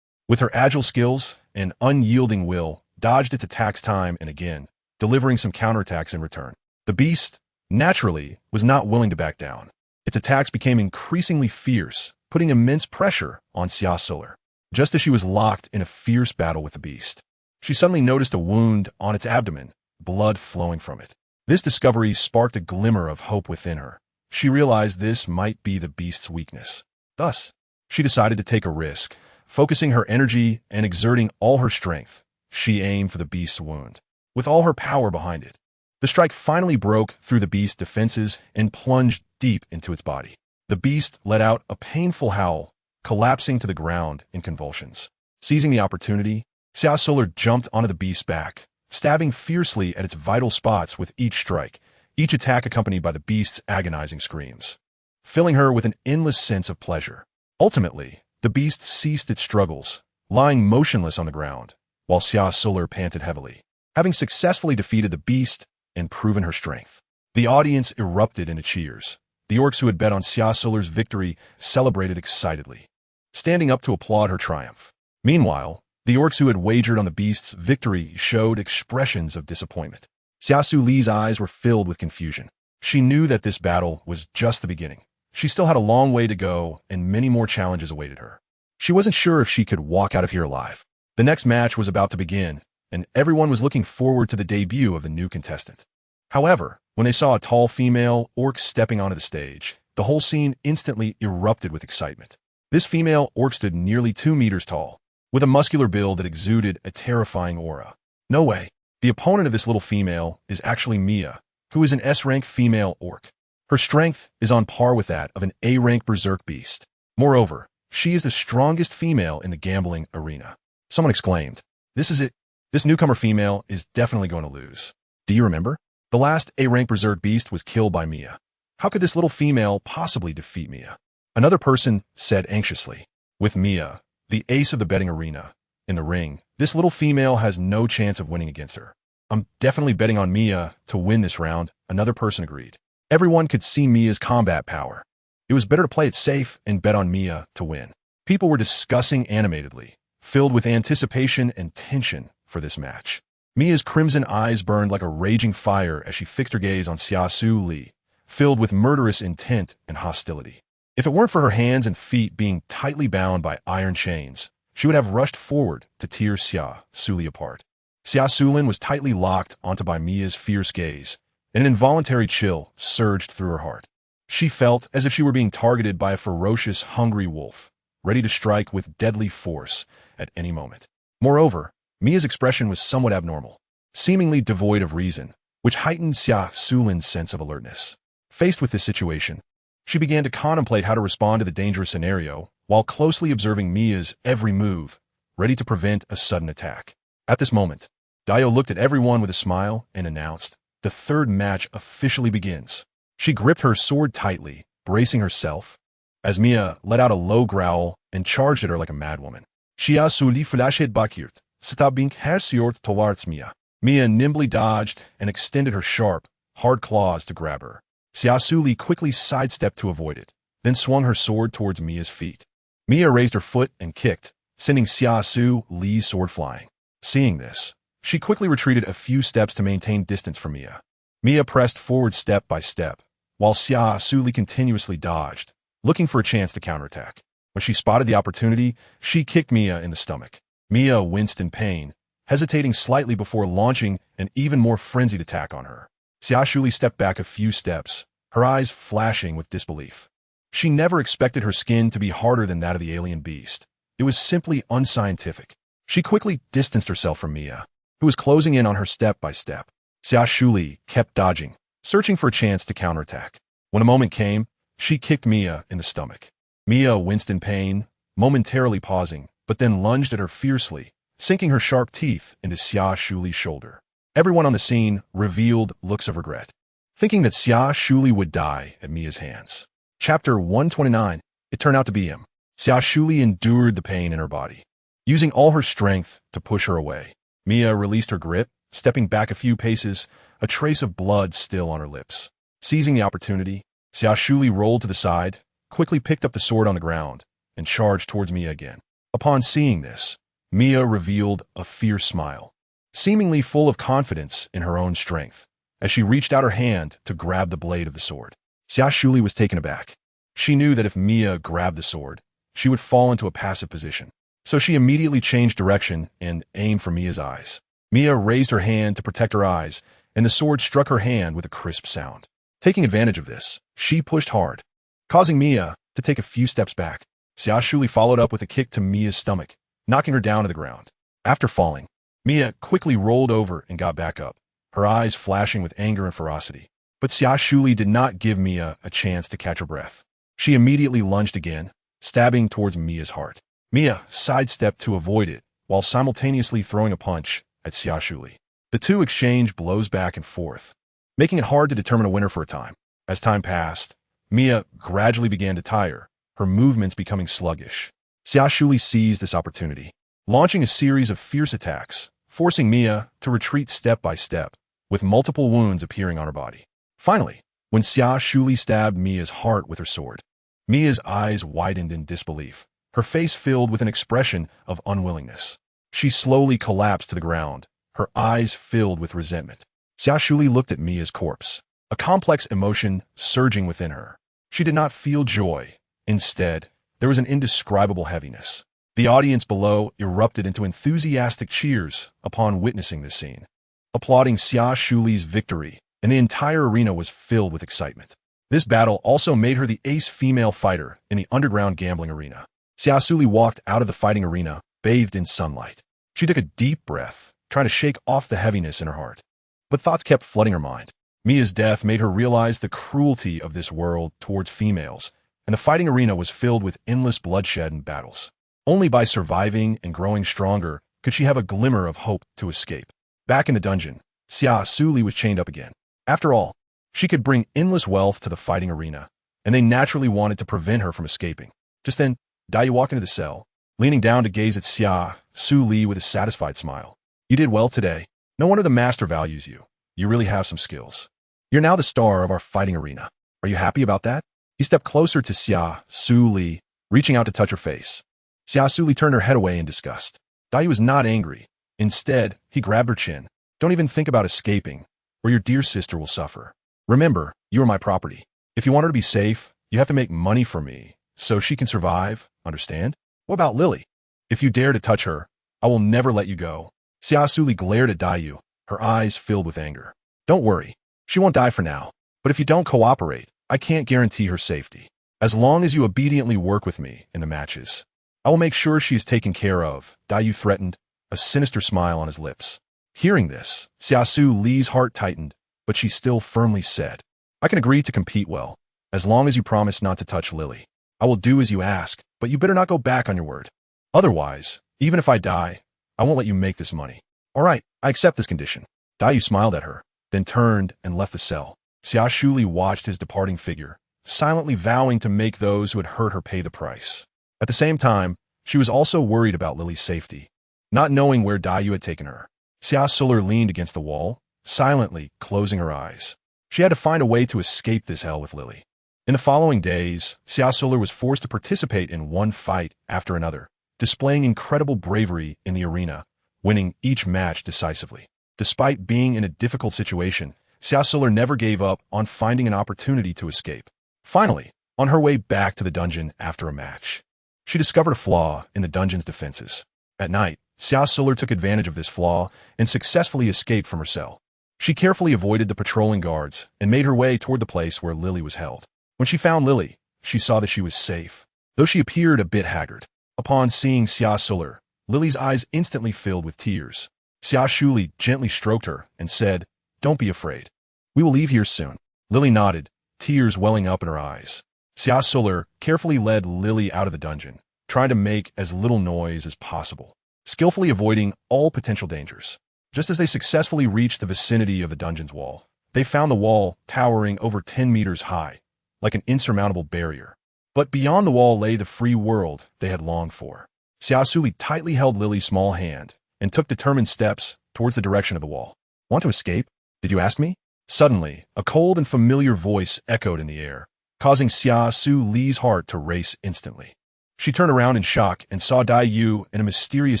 with her agile skills and unyielding will, dodged its attacks time and again, delivering some counterattacks in return. The beast, naturally, was not willing to back down. Its attacks became increasingly fierce, putting immense pressure on Xia Suli. Just as she was locked in a fierce battle with the beast, she suddenly noticed a wound on its abdomen, blood flowing from it. This discovery sparked a glimmer of hope within her. She realized this might be the beast's weakness. Thus, she decided to take a risk. Focusing her energy and exerting all her strength, she aimed for the beast's wound, with all her power behind it. The strike finally broke through the beast's defenses and plunged deep into its body. The beast let out a painful howl, collapsing to the ground in convulsions. Seizing the opportunity, Xia Suli jumped onto the beast's back, stabbing fiercely at its vital spots with each strike, each attack accompanied by the beast's agonizing screams, filling her with an endless sense of pleasure. Ultimately, the beast ceased its struggles, lying motionless on the ground, while Xia Suli panted heavily. Having successfully defeated the beast and proven her strength, the audience erupted into cheers. The orcs who had bet on Xia Suli's victory celebrated excitedly, standing up to applaud her triumph. Meanwhile, the orcs who had wagered on the beast's victory showed expressions of disappointment. Xia Suli's eyes were filled with confusion. She knew that this battle was just the beginning. She still had a long way to go, and many more challenges awaited her. She wasn't sure if she could walk out of here alive. The next match was about to begin, and everyone was looking forward to the debut of the new contestant. However, when they saw a tall female orc stepping onto the stage, the whole scene instantly erupted with excitement. This female orc stood nearly 2 meters tall, with a muscular build that exuded a terrifying aura. No way. The opponent of this little female is actually Mia, who is an S-rank female orc. Her strength is on par with that of an A-rank berserk beast. Moreover, she is the strongest female in the gambling arena. Someone exclaimed, "This is it. This newcomer female is definitely going to lose." Do you remember? The last A-rank berserk beast was killed by Mia. How could this little female possibly defeat Mia? Another person said anxiously, "With Mia, the ace of the betting arena, in the ring, this little female has no chance of winning against her." "I'm definitely betting on Mia to win this round," another person agreed. Everyone could see Mia's combat power. It was better to play it safe and bet on Mia to win. People were discussing animatedly, filled with anticipation and tension for this match. Mia's crimson eyes burned like a raging fire as she fixed her gaze on Xia Suli, filled with murderous intent and hostility. If it weren't for her hands and feet being tightly bound by iron chains, she would have rushed forward to tear Xia Suli apart. Xia Suli was tightly locked onto by Mia's fierce gaze, and an involuntary chill surged through her heart. She felt as if she were being targeted by a ferocious, hungry wolf, ready to strike with deadly force at any moment. Moreover, Mia's expression was somewhat abnormal, seemingly devoid of reason, which heightened Xia Suli's sense of alertness. Faced with this situation, she began to contemplate how to respond to the dangerous scenario while closely observing Mia's every move, ready to prevent a sudden attack. At this moment, Dio looked at everyone with a smile and announced, "The third match officially begins." She gripped her sword tightly, bracing herself, as Mia let out a low growl and charged at her like a madwoman. Xia Suli flashed backwards, stabbing her sword towards Mia. Mia nimbly dodged and extended her sharp, hard claws to grab her. Xia Suli quickly sidestepped to avoid it, then swung her sword towards Mia's feet. Mia raised her foot and kicked, sending Xia Suli's sword flying. Seeing this, she quickly retreated a few steps to maintain distance from Mia. Mia pressed forward step by step, while Xia Suli continuously dodged, looking for a chance to counterattack. When she spotted the opportunity, she kicked Mia in the stomach. Mia winced in pain, hesitating slightly before launching an even more frenzied attack on her. Xia Suli stepped back a few steps, her eyes flashing with disbelief. She never expected her skin to be harder than that of the alien beast. It was simply unscientific. She quickly distanced herself from Mia, who was closing in on her step by step. Xia Suli kept dodging, searching for a chance to counterattack. When a moment came, she kicked Mia in the stomach. Mia winced in pain, momentarily pausing, but then lunged at her fiercely, sinking her sharp teeth into Xia Suli's shoulder. Everyone on the scene revealed looks of regret, thinking that Xia Suli would die at Mia's hands. Chapter 129. It turned out to be him. Xia Suli endured the pain in her body, using all her strength to push her away. Mia released her grip, stepping back a few paces, a trace of blood still on her lips. Seizing the opportunity, Xia Suli rolled to the side, quickly picked up the sword on the ground, and charged towards Mia again. Upon seeing this, Mia revealed a fierce smile, seemingly full of confidence in her own strength, as she reached out her hand to grab the blade of the sword. Xia Suli was taken aback. She knew that if Mia grabbed the sword, she would fall into a passive position. So she immediately changed direction and aimed for Mia's eyes. Mia raised her hand to protect her eyes, and the sword struck her hand with a crisp sound. Taking advantage of this, she pushed hard, causing Mia to take a few steps back. Xia Suli followed up with a kick to Mia's stomach, knocking her down to the ground. After falling, Mia quickly rolled over and got back up, her eyes flashing with anger and ferocity. But Xia Suli did not give Mia a chance to catch her breath. She immediately lunged again, stabbing towards Mia's heart. Mia sidestepped to avoid it, while simultaneously throwing a punch at Xia Suli. The two exchanged blows back and forth, making it hard to determine a winner for a time. As time passed, Mia gradually began to tire, her movements becoming sluggish. Xia Suli seized this opportunity, launching a series of fierce attacks, forcing Mia to retreat step by step, with multiple wounds appearing on her body. Finally, when Xia Suli stabbed Mia's heart with her sword, Mia's eyes widened in disbelief, her face filled with an expression of unwillingness. She slowly collapsed to the ground, her eyes filled with resentment. Xia Suli looked at Mia's corpse, a complex emotion surging within her. She did not feel joy. Instead, there was an indescribable heaviness. The audience below erupted into enthusiastic cheers upon witnessing this scene, applauding Xia Suli's victory, and the entire arena was filled with excitement. This battle also made her the ace female fighter in the underground gambling arena. Xia Suli walked out of the fighting arena, bathed in sunlight. She took a deep breath, trying to shake off the heaviness in her heart. But thoughts kept flooding her mind. Mia's death made her realize the cruelty of this world towards females, and the fighting arena was filled with endless bloodshed and battles. Only by surviving and growing stronger could she have a glimmer of hope to escape. Back in the dungeon, Xia Suli was chained up again. After all, she could bring endless wealth to the fighting arena, and they naturally wanted to prevent her from escaping. Just then, Dai walked into the cell, leaning down to gaze at Xia Suli with a satisfied smile. You did well today. No wonder the master values you. You really have some skills. You're now the star of our fighting arena. Are you happy about that? He stepped closer to Xia Suli, reaching out to touch her face. Xia Suli turned her head away in disgust. Dai was not angry. Instead, he grabbed her chin. Don't even think about escaping, or your dear sister will suffer. Remember, you are my property. If you want her to be safe, you have to make money for me, so she can survive, understand? What about Lily? If you dare to touch her, I will never let you go. Xia Suli glared at Dai, her eyes filled with anger. Don't worry, she won't die for now. But if you don't cooperate, I can't guarantee her safety. As long as you obediently work with me in the matches, I will make sure she is taken care of, Dai threatened, a sinister smile on his lips. Hearing this, Xia Suli's heart tightened, but she still firmly said, I can agree to compete well, as long as you promise not to touch Lily. I will do as you ask, but you better not go back on your word. Otherwise, even if I die, I won't let you make this money. All right, I accept this condition. Dai smiled at her, then turned and left the cell. Xia Suli watched his departing figure, silently vowing to make those who had hurt her pay the price. At the same time, she was also worried about Lily's safety, not knowing where Dai had taken her. Xia Suli leaned against the wall, silently closing her eyes. She had to find a way to escape this hell with Lily. In the following days, Xia Suli was forced to participate in one fight after another, displaying incredible bravery in the arena, winning each match decisively. Despite being in a difficult situation, Xia Suli never gave up on finding an opportunity to escape. Finally, on her way back to the dungeon after a match, she discovered a flaw in the dungeon's defenses. At night, Xia Suli took advantage of this flaw and successfully escaped from her cell. She carefully avoided the patrolling guards and made her way toward the place where Lily was held. When she found Lily, she saw that she was safe, though she appeared a bit haggard. Upon seeing Xia Suli, Lily's eyes instantly filled with tears. Xia Suli gently stroked her and said, Don't be afraid. We will leave here soon. Lily nodded, tears welling up in her eyes. Xia Suli carefully led Lily out of the dungeon, trying to make as little noise as possible, skillfully avoiding all potential dangers. Just as they successfully reached the vicinity of the dungeon's wall, they found the wall towering over 10 meters high, like an insurmountable barrier. But beyond the wall lay the free world they had longed for. Xia Suli tightly held Lily's small hand and took determined steps towards the direction of the wall. Want to escape? Did you ask me? Suddenly, a cold and familiar voice echoed in the air, causing Xia Suli's heart to race instantly. She turned around in shock and saw Dai Yu and a mysterious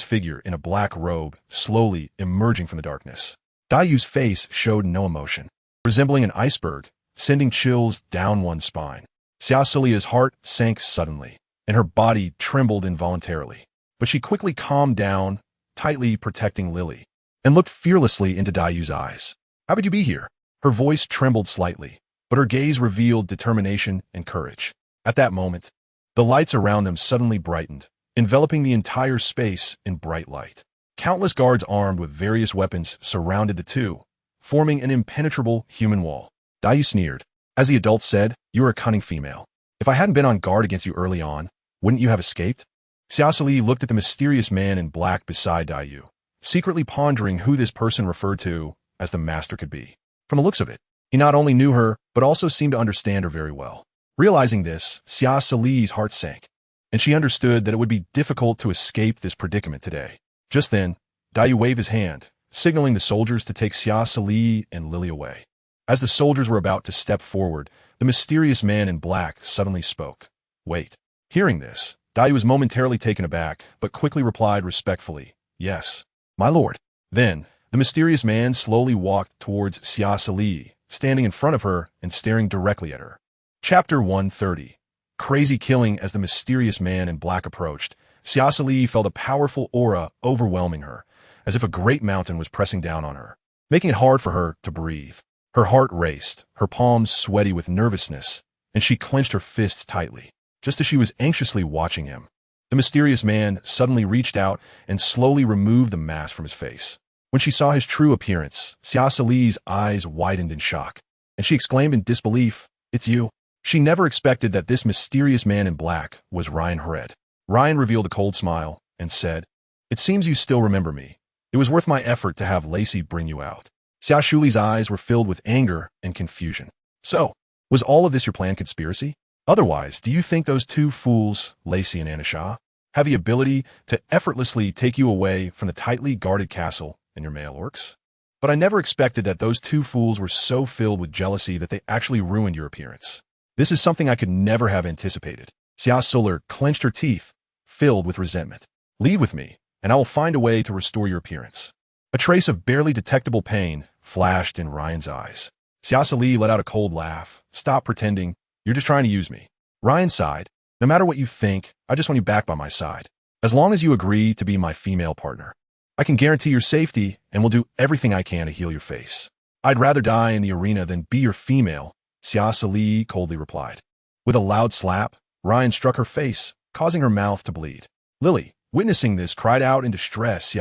figure in a black robe slowly emerging from the darkness. Dai Yu's face showed no emotion, resembling an iceberg, sending chills down one's spine. Xia Suli's heart sank suddenly, and her body trembled involuntarily. But she quickly calmed down, tightly protecting Lily, and looked fearlessly into Dai Yu's eyes. How could you be here? Her voice trembled slightly, but her gaze revealed determination and courage. At that moment, the lights around them suddenly brightened, enveloping the entire space in bright light. Countless guards armed with various weapons surrounded the two, forming an impenetrable human wall. Dai Yu sneered. As the adult said, "You are a cunning female. If I hadn't been on guard against you early on, wouldn't you have escaped?" Xia Suli looked at the mysterious man in black beside Dai Yu, secretly pondering who this person referred to as the master could be. From the looks of it, he not only knew her, but also seemed to understand her very well. Realizing this, Xia Suli's heart sank, and she understood that it would be difficult to escape this predicament today. Just then, Dai Yu waved his hand, signaling the soldiers to take Xia Suli and Lily away. As the soldiers were about to step forward, the mysterious man in black suddenly spoke. "Wait." Hearing this, Dai Yu was momentarily taken aback, but quickly replied respectfully, "Yes, my lord." Then, the mysterious man slowly walked towards Xia Suli, standing in front of her and staring directly at her. Chapter 130. Crazy killing. As the mysterious man in black approached, Xia Suli felt a powerful aura overwhelming her, as if a great mountain was pressing down on her, making it hard for her to breathe. Her heart raced, her palms sweaty with nervousness, and she clenched her fists tightly. Just as she was anxiously watching him, the mysterious man suddenly reached out and slowly removed the mask from his face. When she saw his true appearance, Xia Suli's eyes widened in shock, and she exclaimed in disbelief, "It's you." She never expected that this mysterious man in black was Ryan Hred. Ryan revealed a cold smile and said, "It seems you still remember me. It was worth my effort to have Lacey bring you out." Xia Suli's eyes were filled with anger and confusion. "So, was all of this your planned conspiracy? Otherwise, do you think those two fools, Lacey and Anisha, have the ability to effortlessly take you away from the tightly guarded castle and your male orcs? But I never expected that those two fools were so filled with jealousy that they actually ruined your appearance. This is something I could never have anticipated." Xia Suli clenched her teeth, filled with resentment. "Leave with me, and I will find a way to restore your appearance." A trace of barely detectable pain flashed in Ryan's eyes. Xia Suli let out a cold laugh. "Stop pretending. You're just trying to use me." Ryan sighed. "No matter what you think, I just want you back by my side. As long as you agree to be my female partner, I can guarantee your safety and will do everything I can to heal your face." "I'd rather die in the arena than be your female," Xia Suli coldly replied. With a loud slap, Ryan struck her face, causing her mouth to bleed. Lily, witnessing this, cried out in distress.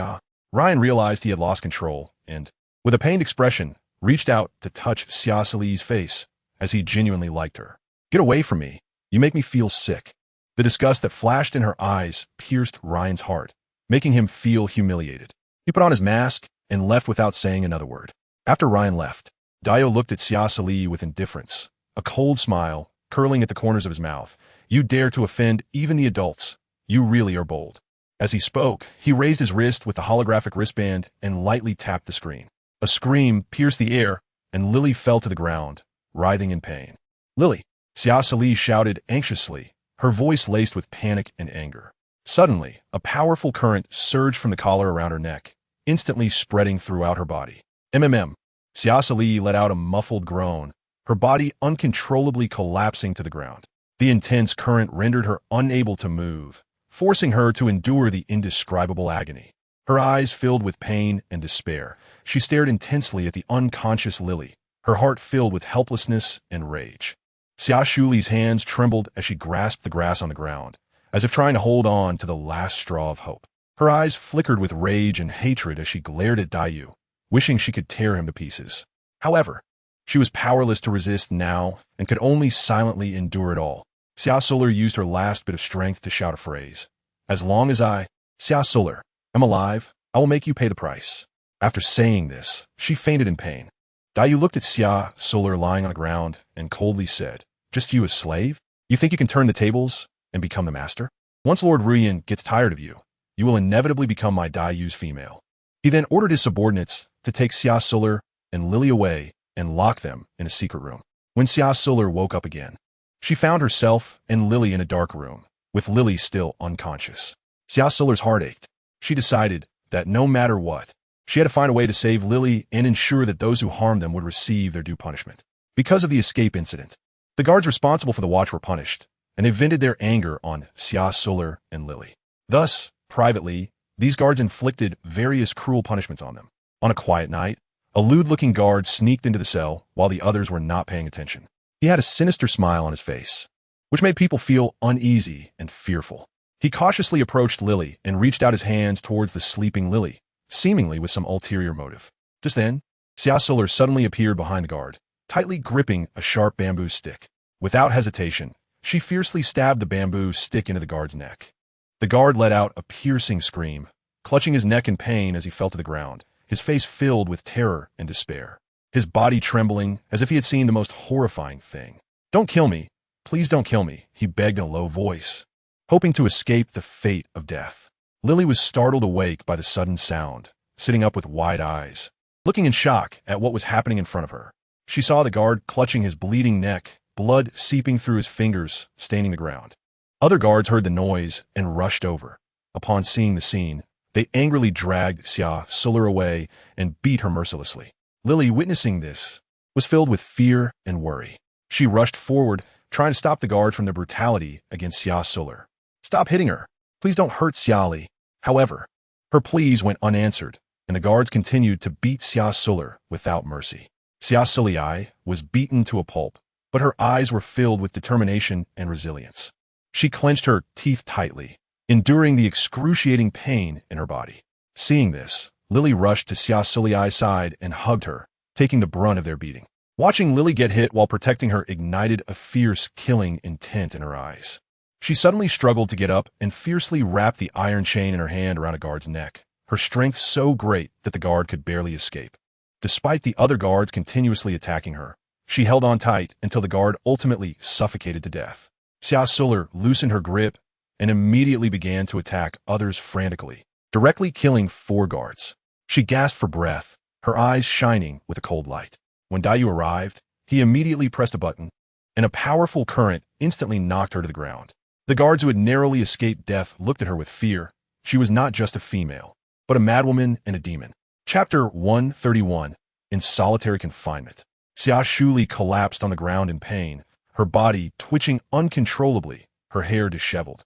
Ryan realized he had lost control and, with a pained expression, reached out to touch Xia Suli's face, as he genuinely liked her. "Get away from me. You make me feel sick." The disgust that flashed in her eyes pierced Ryan's heart, making him feel humiliated. He put on his mask and left without saying another word. After Ryan left, Dai Yu looked at Xia Suli with indifference, a cold smile curling at the corners of his mouth. "You dare to offend even the adults. You really are bold." As he spoke, he raised his wrist with the holographic wristband and lightly tapped the screen. A scream pierced the air, and Lily fell to the ground, writhing in pain. "Lily!" Xia Suli shouted anxiously, her voice laced with panic and anger. Suddenly, a powerful current surged from the collar around her neck, instantly spreading throughout her body. Xia Suli let out a muffled groan, her body uncontrollably collapsing to the ground. The intense current rendered her unable to move, forcing her to endure the indescribable agony. Her eyes filled with pain and despair, she stared intensely at the unconscious Lily, her heart filled with helplessness and rage. Xia Suli's hands trembled as she grasped the grass on the ground, as if trying to hold on to the last straw of hope. Her eyes flickered with rage and hatred as she glared at Dai Yu, wishing she could tear him to pieces. However, she was powerless to resist now and could only silently endure it all. Xia Suli used her last bit of strength to shout a phrase. "As long as Xia Suli, am alive, I will make you pay the price." After saying this, she fainted in pain. Dai Yu looked at Xia Suli lying on the ground and coldly said, "Just you, a slave? You think you can turn the tables and become the master? Once Lord Ruyan gets tired of you, you will inevitably become my Daiyu's female. He then ordered his subordinates to take Xia Suli and Lily away and lock them in a secret room. When Xia Suli woke up again, she found herself and Lily in a dark room, with Lily still unconscious. Xia Suli's heart ached. She decided that no matter what, she had to find a way to save Lily and ensure that those who harmed them would receive their due punishment. Because of the escape incident, the guards responsible for the watch were punished, and they vented their anger on Xia Suli and Lily. Thus, privately, these guards inflicted various cruel punishments on them. On a quiet night, a lewd-looking guard sneaked into the cell while the others were not paying attention. He had a sinister smile on his face, which made people feel uneasy and fearful. He cautiously approached Lily and reached out his hands towards the sleeping Lily, seemingly with some ulterior motive. Just then, Xia Suli suddenly appeared behind the guard, tightly gripping a sharp bamboo stick. Without hesitation, she fiercely stabbed the bamboo stick into the guard's neck. The guard let out a piercing scream, clutching his neck in pain as he fell to the ground, his face filled with terror and despair, his body trembling as if he had seen the most horrifying thing. "Don't kill me. Please don't kill me," he begged in a low voice, hoping to escape the fate of death. Lily was startled awake by the sudden sound, sitting up with wide eyes, looking in shock at what was happening in front of her. She saw the guard clutching his bleeding neck, blood seeping through his fingers, staining the ground. Other guards heard the noise and rushed over. Upon seeing the scene, they angrily dragged Xia Suli away and beat her mercilessly. Lily, witnessing this, was filled with fear and worry. She rushed forward, trying to stop the guards from their brutality against Xia Suli. "Stop hitting her. Please don't hurt Xiali." However, her pleas went unanswered, and the guards continued to beat Xia Suli without mercy. Xia Suli was beaten to a pulp, but her eyes were filled with determination and resilience. She clenched her teeth tightly, enduring the excruciating pain in her body. Seeing this, Lily rushed to Xia Suli's side and hugged her, taking the brunt of their beating. Watching Lily get hit while protecting her ignited a fierce, killing intent in her eyes. She suddenly struggled to get up and fiercely wrapped the iron chain in her hand around a guard's neck, her strength so great that the guard could barely escape. Despite the other guards continuously attacking her, she held on tight until the guard ultimately suffocated to death. Xia Suli loosened her grip and immediately began to attack others frantically, directly killing 4 guards. She gasped for breath, her eyes shining with a cold light. When Daiyu arrived, he immediately pressed a button, and a powerful current instantly knocked her to the ground. The guards who had narrowly escaped death looked at her with fear. She was not just a female, but a madwoman and a demon. Chapter 131. In solitary confinement. Xia Suli collapsed on the ground in pain, her body twitching uncontrollably, her hair disheveled,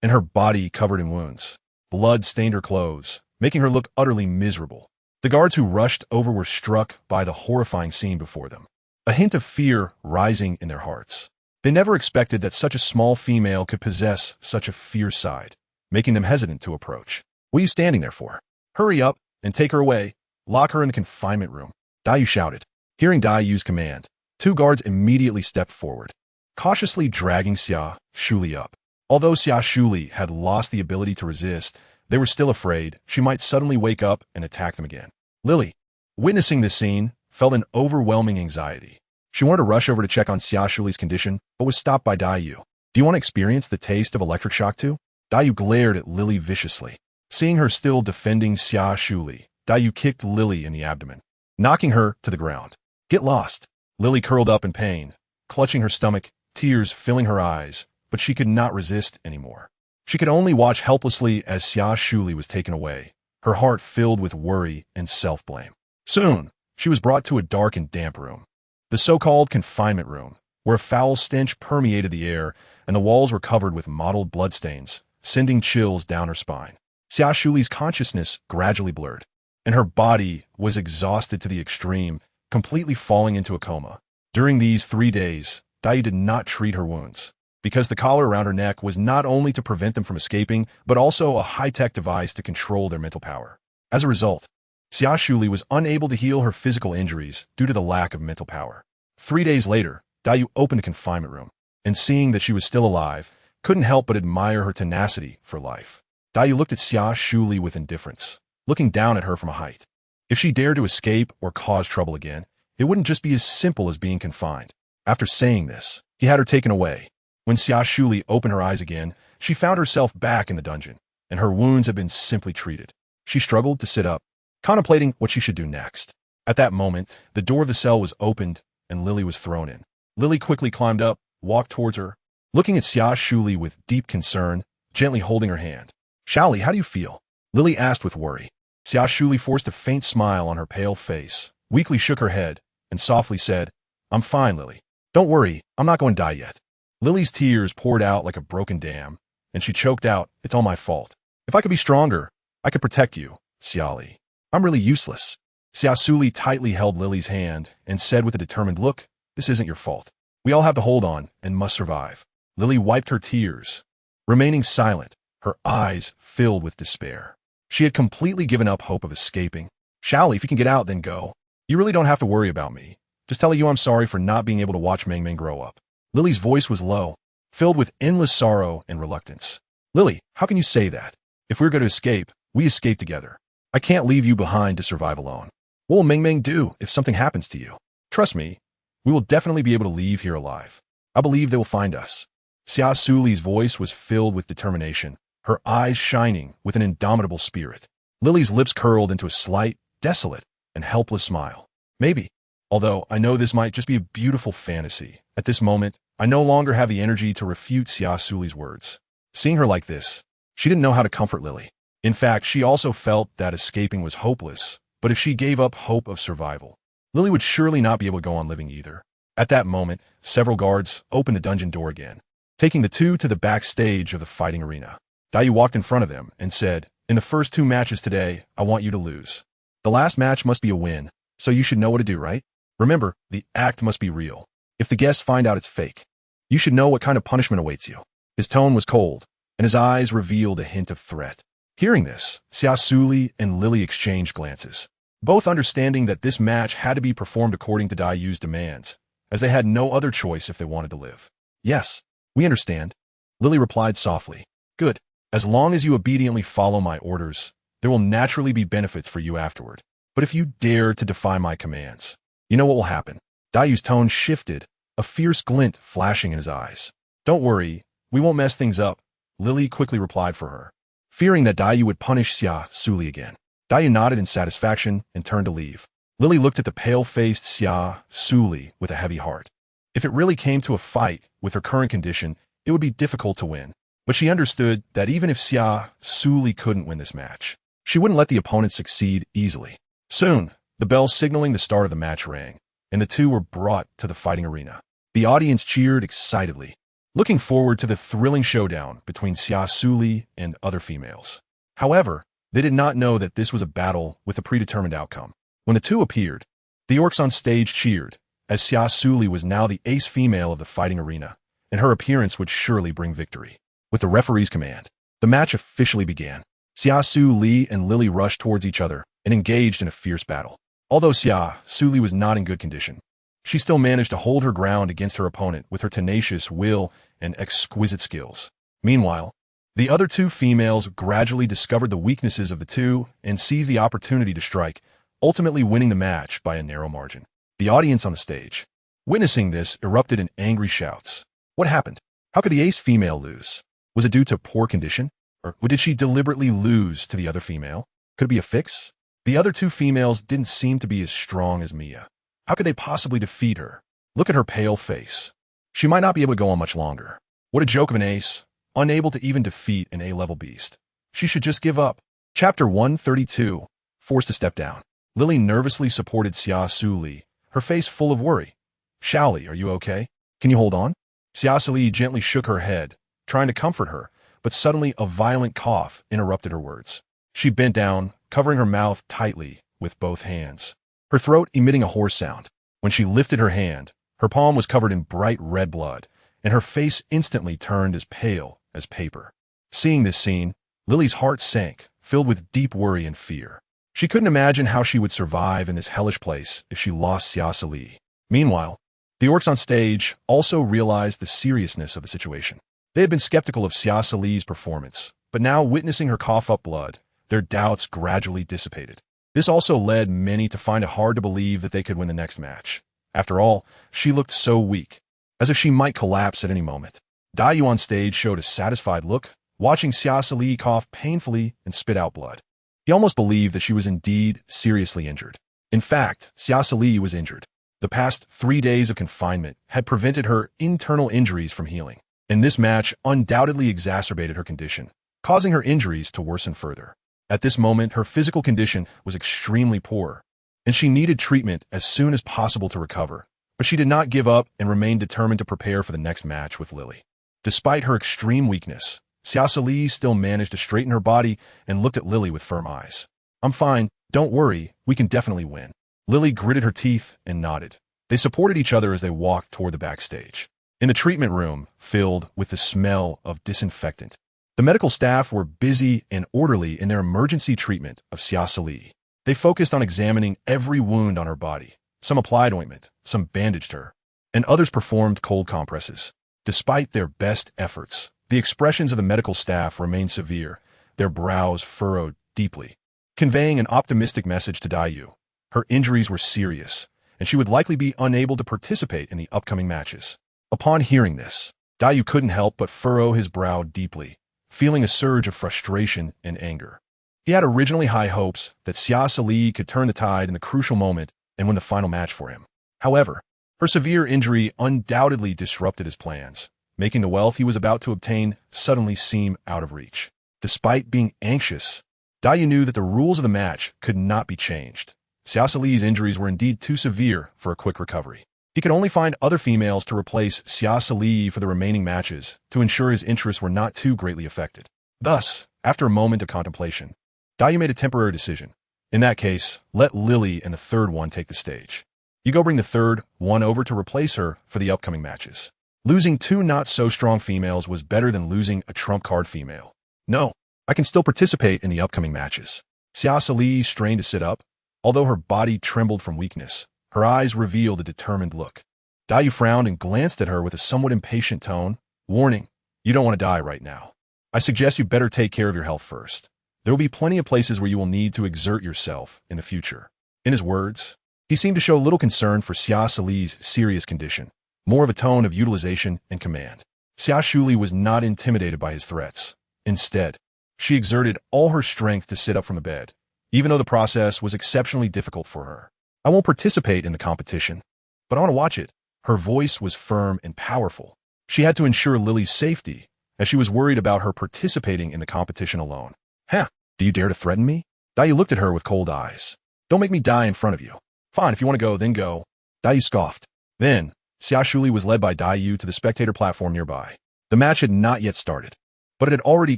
and her body covered in wounds. Blood stained her clothes, making her look utterly miserable. The guards who rushed over were struck by the horrifying scene before them, a hint of fear rising in their hearts. They never expected that such a small female could possess such a fierce side, making them hesitant to approach. "What are you standing there for? Hurry up and take her away. Lock her in the confinement room," Daiyu shouted. Hearing Daiyu's command, 2 guards immediately stepped forward, cautiously dragging Xia Suli up. Although Xia Suli had lost the ability to resist, they were still afraid she might suddenly wake up and attack them again. Lily, witnessing this scene, felt an overwhelming anxiety. She wanted to rush over to check on Xia Suli's condition, but was stopped by Daiyu. "Do you want to experience the taste of electric shock too?" Daiyu glared at Lily viciously. Seeing her still defending Xia Suli, Daiyu kicked Lily in the abdomen, knocking her to the ground. "Get lost." Lily curled up in pain, clutching her stomach, tears filling her eyes, but she could not resist anymore. She could only watch helplessly as Xia Suli was taken away, her heart filled with worry and self-blame. Soon, she was brought to a dark and damp room, the so-called confinement room, where a foul stench permeated the air and the walls were covered with mottled bloodstains, sending chills down her spine. Xia Suli's consciousness gradually blurred, and her body was exhausted to the extreme, completely falling into a coma. During these 3 days, Daiyu did not treat her wounds, because the collar around her neck was not only to prevent them from escaping, but also a high-tech device to control their mental power. As a result, Xia Suli was unable to heal her physical injuries due to the lack of mental power. 3 days later, Daiyu opened the confinement room, and seeing that she was still alive, couldn't help but admire her tenacity for life. Daiyu looked at Xia Suli with indifference, looking down at her from a height. If she dared to escape or cause trouble again, it wouldn't just be as simple as being confined. After saying this, he had her taken away. When Xia Suli opened her eyes again, she found herself back in the dungeon, and her wounds had been simply treated. She struggled to sit up, contemplating what she should do next. At that moment, the door of the cell was opened, and Lily was thrown in. Lily quickly climbed up, walked towards her, looking at Xia Suli with deep concern, gently holding her hand. "Suli, how do you feel?" Lily asked with worry. Xia Suli forced a faint smile on her pale face, weakly shook her head, and softly said, "I'm fine, Lily. Don't worry, I'm not going to die yet." Lily's tears poured out like a broken dam, and she choked out, "It's all my fault. If I could be stronger, I could protect you, Xiali. I'm really useless." Xia Suli tightly held Lily's hand and said with a determined look, "This isn't your fault. We all have to hold on and must survive." Lily wiped her tears, remaining silent, her eyes filled with despair. She had completely given up hope of escaping. "Xiali, if you can get out, then go. You really don't have to worry about me. Just telling you I'm sorry for not being able to watch Meng Meng grow up." Lily's voice was low, filled with endless sorrow and reluctance. "Lily, how can you say that? If we're going to escape, we escape together. I can't leave you behind to survive alone. What will Meng Meng do if something happens to you? Trust me, we will definitely be able to leave here alive. I believe they will find us." Xia Suli's voice was filled with determination, her eyes shining with an indomitable spirit. Lily's lips curled into a slight, desolate, and helpless smile. "Maybe. Although I know this might just be a beautiful fantasy. At this moment, I no longer have the energy to refute Xia Suli's words." Seeing her like this, she didn't know how to comfort Lily. In fact, she also felt that escaping was hopeless, but if she gave up hope of survival, Lily would surely not be able to go on living either. At that moment, several guards opened the dungeon door again, taking the two to the backstage of the fighting arena. Dai walked in front of them and said, "In the first 2 matches today, I want you to lose. The last match must be a win, so you should know what to do, right? Remember, the act must be real. If the guests find out it's fake, you should know what kind of punishment awaits you." His tone was cold, and his eyes revealed a hint of threat. Hearing this, Xia Suli and Lily exchanged glances, both understanding that this match had to be performed according to Dai Yu's demands, as they had no other choice if they wanted to live. "Yes, we understand," Lily replied softly. "Good. As long as you obediently follow my orders, there will naturally be benefits for you afterward. But if you dare to defy my commands, you know what will happen." Dai Yu's tone shifted, a fierce glint flashing in his eyes. "Don't worry, we won't mess things up," Lily quickly replied for her, fearing that Dai Yu would punish Xia Suli again. Dai Yu nodded in satisfaction and turned to leave. Lily looked at the pale-faced Xia Suli with a heavy heart. If it really came to a fight with her current condition, it would be difficult to win. But she understood that even if Xia Suli couldn't win this match, she wouldn't let the opponent succeed easily. Soon, the bell signaling the start of the match rang, and the two were brought to the fighting arena. The audience cheered excitedly, looking forward to the thrilling showdown between Xia Suli and other females. However, they did not know that this was a battle with a predetermined outcome. When the two appeared, the orcs on stage cheered, as Xia Suli was now the ace female of the fighting arena, and her appearance would surely bring victory. With the referee's command, the match officially began. Xia Suli and Lily rushed towards each other and engaged in a fierce battle. Although Xia Suli was not in good condition, she still managed to hold her ground against her opponent with her tenacious will and exquisite skills. Meanwhile, the other two females gradually discovered the weaknesses of the two and seized the opportunity to strike, ultimately winning the match by a narrow margin. The audience on the stage, witnessing this, erupted in angry shouts. What happened? How could the ace female lose? Was it due to poor condition? Or did she deliberately lose to the other female? Could it be a fix? The other two females didn't seem to be as strong as Mia. How could they possibly defeat her? Look at her pale face. She might not be able to go on much longer. What a joke of an ace, unable to even defeat an A-level beast. She should just give up. Chapter 132, Forced to Step Down. Lily nervously supported Xia Suli, her face full of worry. "Xiaoli, are you okay? Can you hold on?" Xia Suli gently shook her head, trying to comfort her, but suddenly a violent cough interrupted her words. She bent down, covering her mouth tightly with both hands, her throat emitting a hoarse sound. When she lifted her hand, her palm was covered in bright red blood, and her face instantly turned as pale as paper. Seeing this scene, Lily's heart sank, filled with deep worry and fear. She couldn't imagine how she would survive in this hellish place if she lost Xia Suli. Meanwhile, the orcs on stage also realized the seriousness of the situation. They had been skeptical of Xia Suli's performance, but now witnessing her cough up blood, their doubts gradually dissipated. This also led many to find it hard to believe that they could win the next match. After all, she looked so weak, as if she might collapse at any moment. Dai Yu on stage showed a satisfied look, watching Xia Suli cough painfully and spit out blood. He almost believed that she was indeed seriously injured. In fact, Xia Suli was injured. The past 3 days of confinement had prevented her internal injuries from healing, and this match undoubtedly exacerbated her condition, causing her injuries to worsen further. At this moment, her physical condition was extremely poor, and she needed treatment as soon as possible to recover. But she did not give up and remained determined to prepare for the next match with Lily. Despite her extreme weakness, Xia Suli still managed to straighten her body and looked at Lily with firm eyes. "I'm fine, don't worry, we can definitely win." Lily gritted her teeth and nodded. They supported each other as they walked toward the backstage. In the treatment room, filled with the smell of disinfectant, the medical staff were busy and orderly in their emergency treatment of Xia Suli. They focused on examining every wound on her body. Some applied ointment, some bandaged her, and others performed cold compresses. Despite their best efforts, the expressions of the medical staff remained severe, their brows furrowed deeply, conveying an optimistic message to Dayu. Her injuries were serious, and she would likely be unable to participate in the upcoming matches. Upon hearing this, Dayu couldn't help but furrow his brow deeply, feeling a surge of frustration and anger. He had originally high hopes that Xia Suli could turn the tide in the crucial moment and win the final match for him. However, her severe injury undoubtedly disrupted his plans, making the wealth he was about to obtain suddenly seem out of reach. Despite being anxious, Dayu knew that the rules of the match could not be changed. Xia Suli's injuries were indeed too severe for a quick recovery. He could only find other females to replace Xia Suli for the remaining matches to ensure his interests were not too greatly affected. Thus, after a moment of contemplation, Dayu made a temporary decision. In that case, let Lily and the third one take the stage. You go bring the third one over to replace her for the upcoming matches. Losing 2 not-so-strong females was better than losing a trump card female. No, I can still participate in the upcoming matches. Xia Suli strained to sit up. Although her body trembled from weakness, her eyes revealed a determined look. Dayu frowned and glanced at her with a somewhat impatient tone. "Warning, you don't want to die right now. I suggest you better take care of your health first. There will be plenty of places where you will need to exert yourself in the future." In his words, he seemed to show little concern for Xia Suli's serious condition, more of a tone of utilization and command. Xia Suli was not intimidated by his threats. Instead, she exerted all her strength to sit up from the bed, even though the process was exceptionally difficult for her. "I won't participate in the competition, but I want to watch it." Her voice was firm and powerful. She had to ensure Lily's safety, as she was worried about her participating in the competition alone. "Huh, do you dare to threaten me?" Dayu looked at her with cold eyes. "Don't make me die in front of you." "Fine, if you want to go, then go." Dayu scoffed. Then, Xia Suli was led by Dayu to the spectator platform nearby. The match had not yet started, but it had already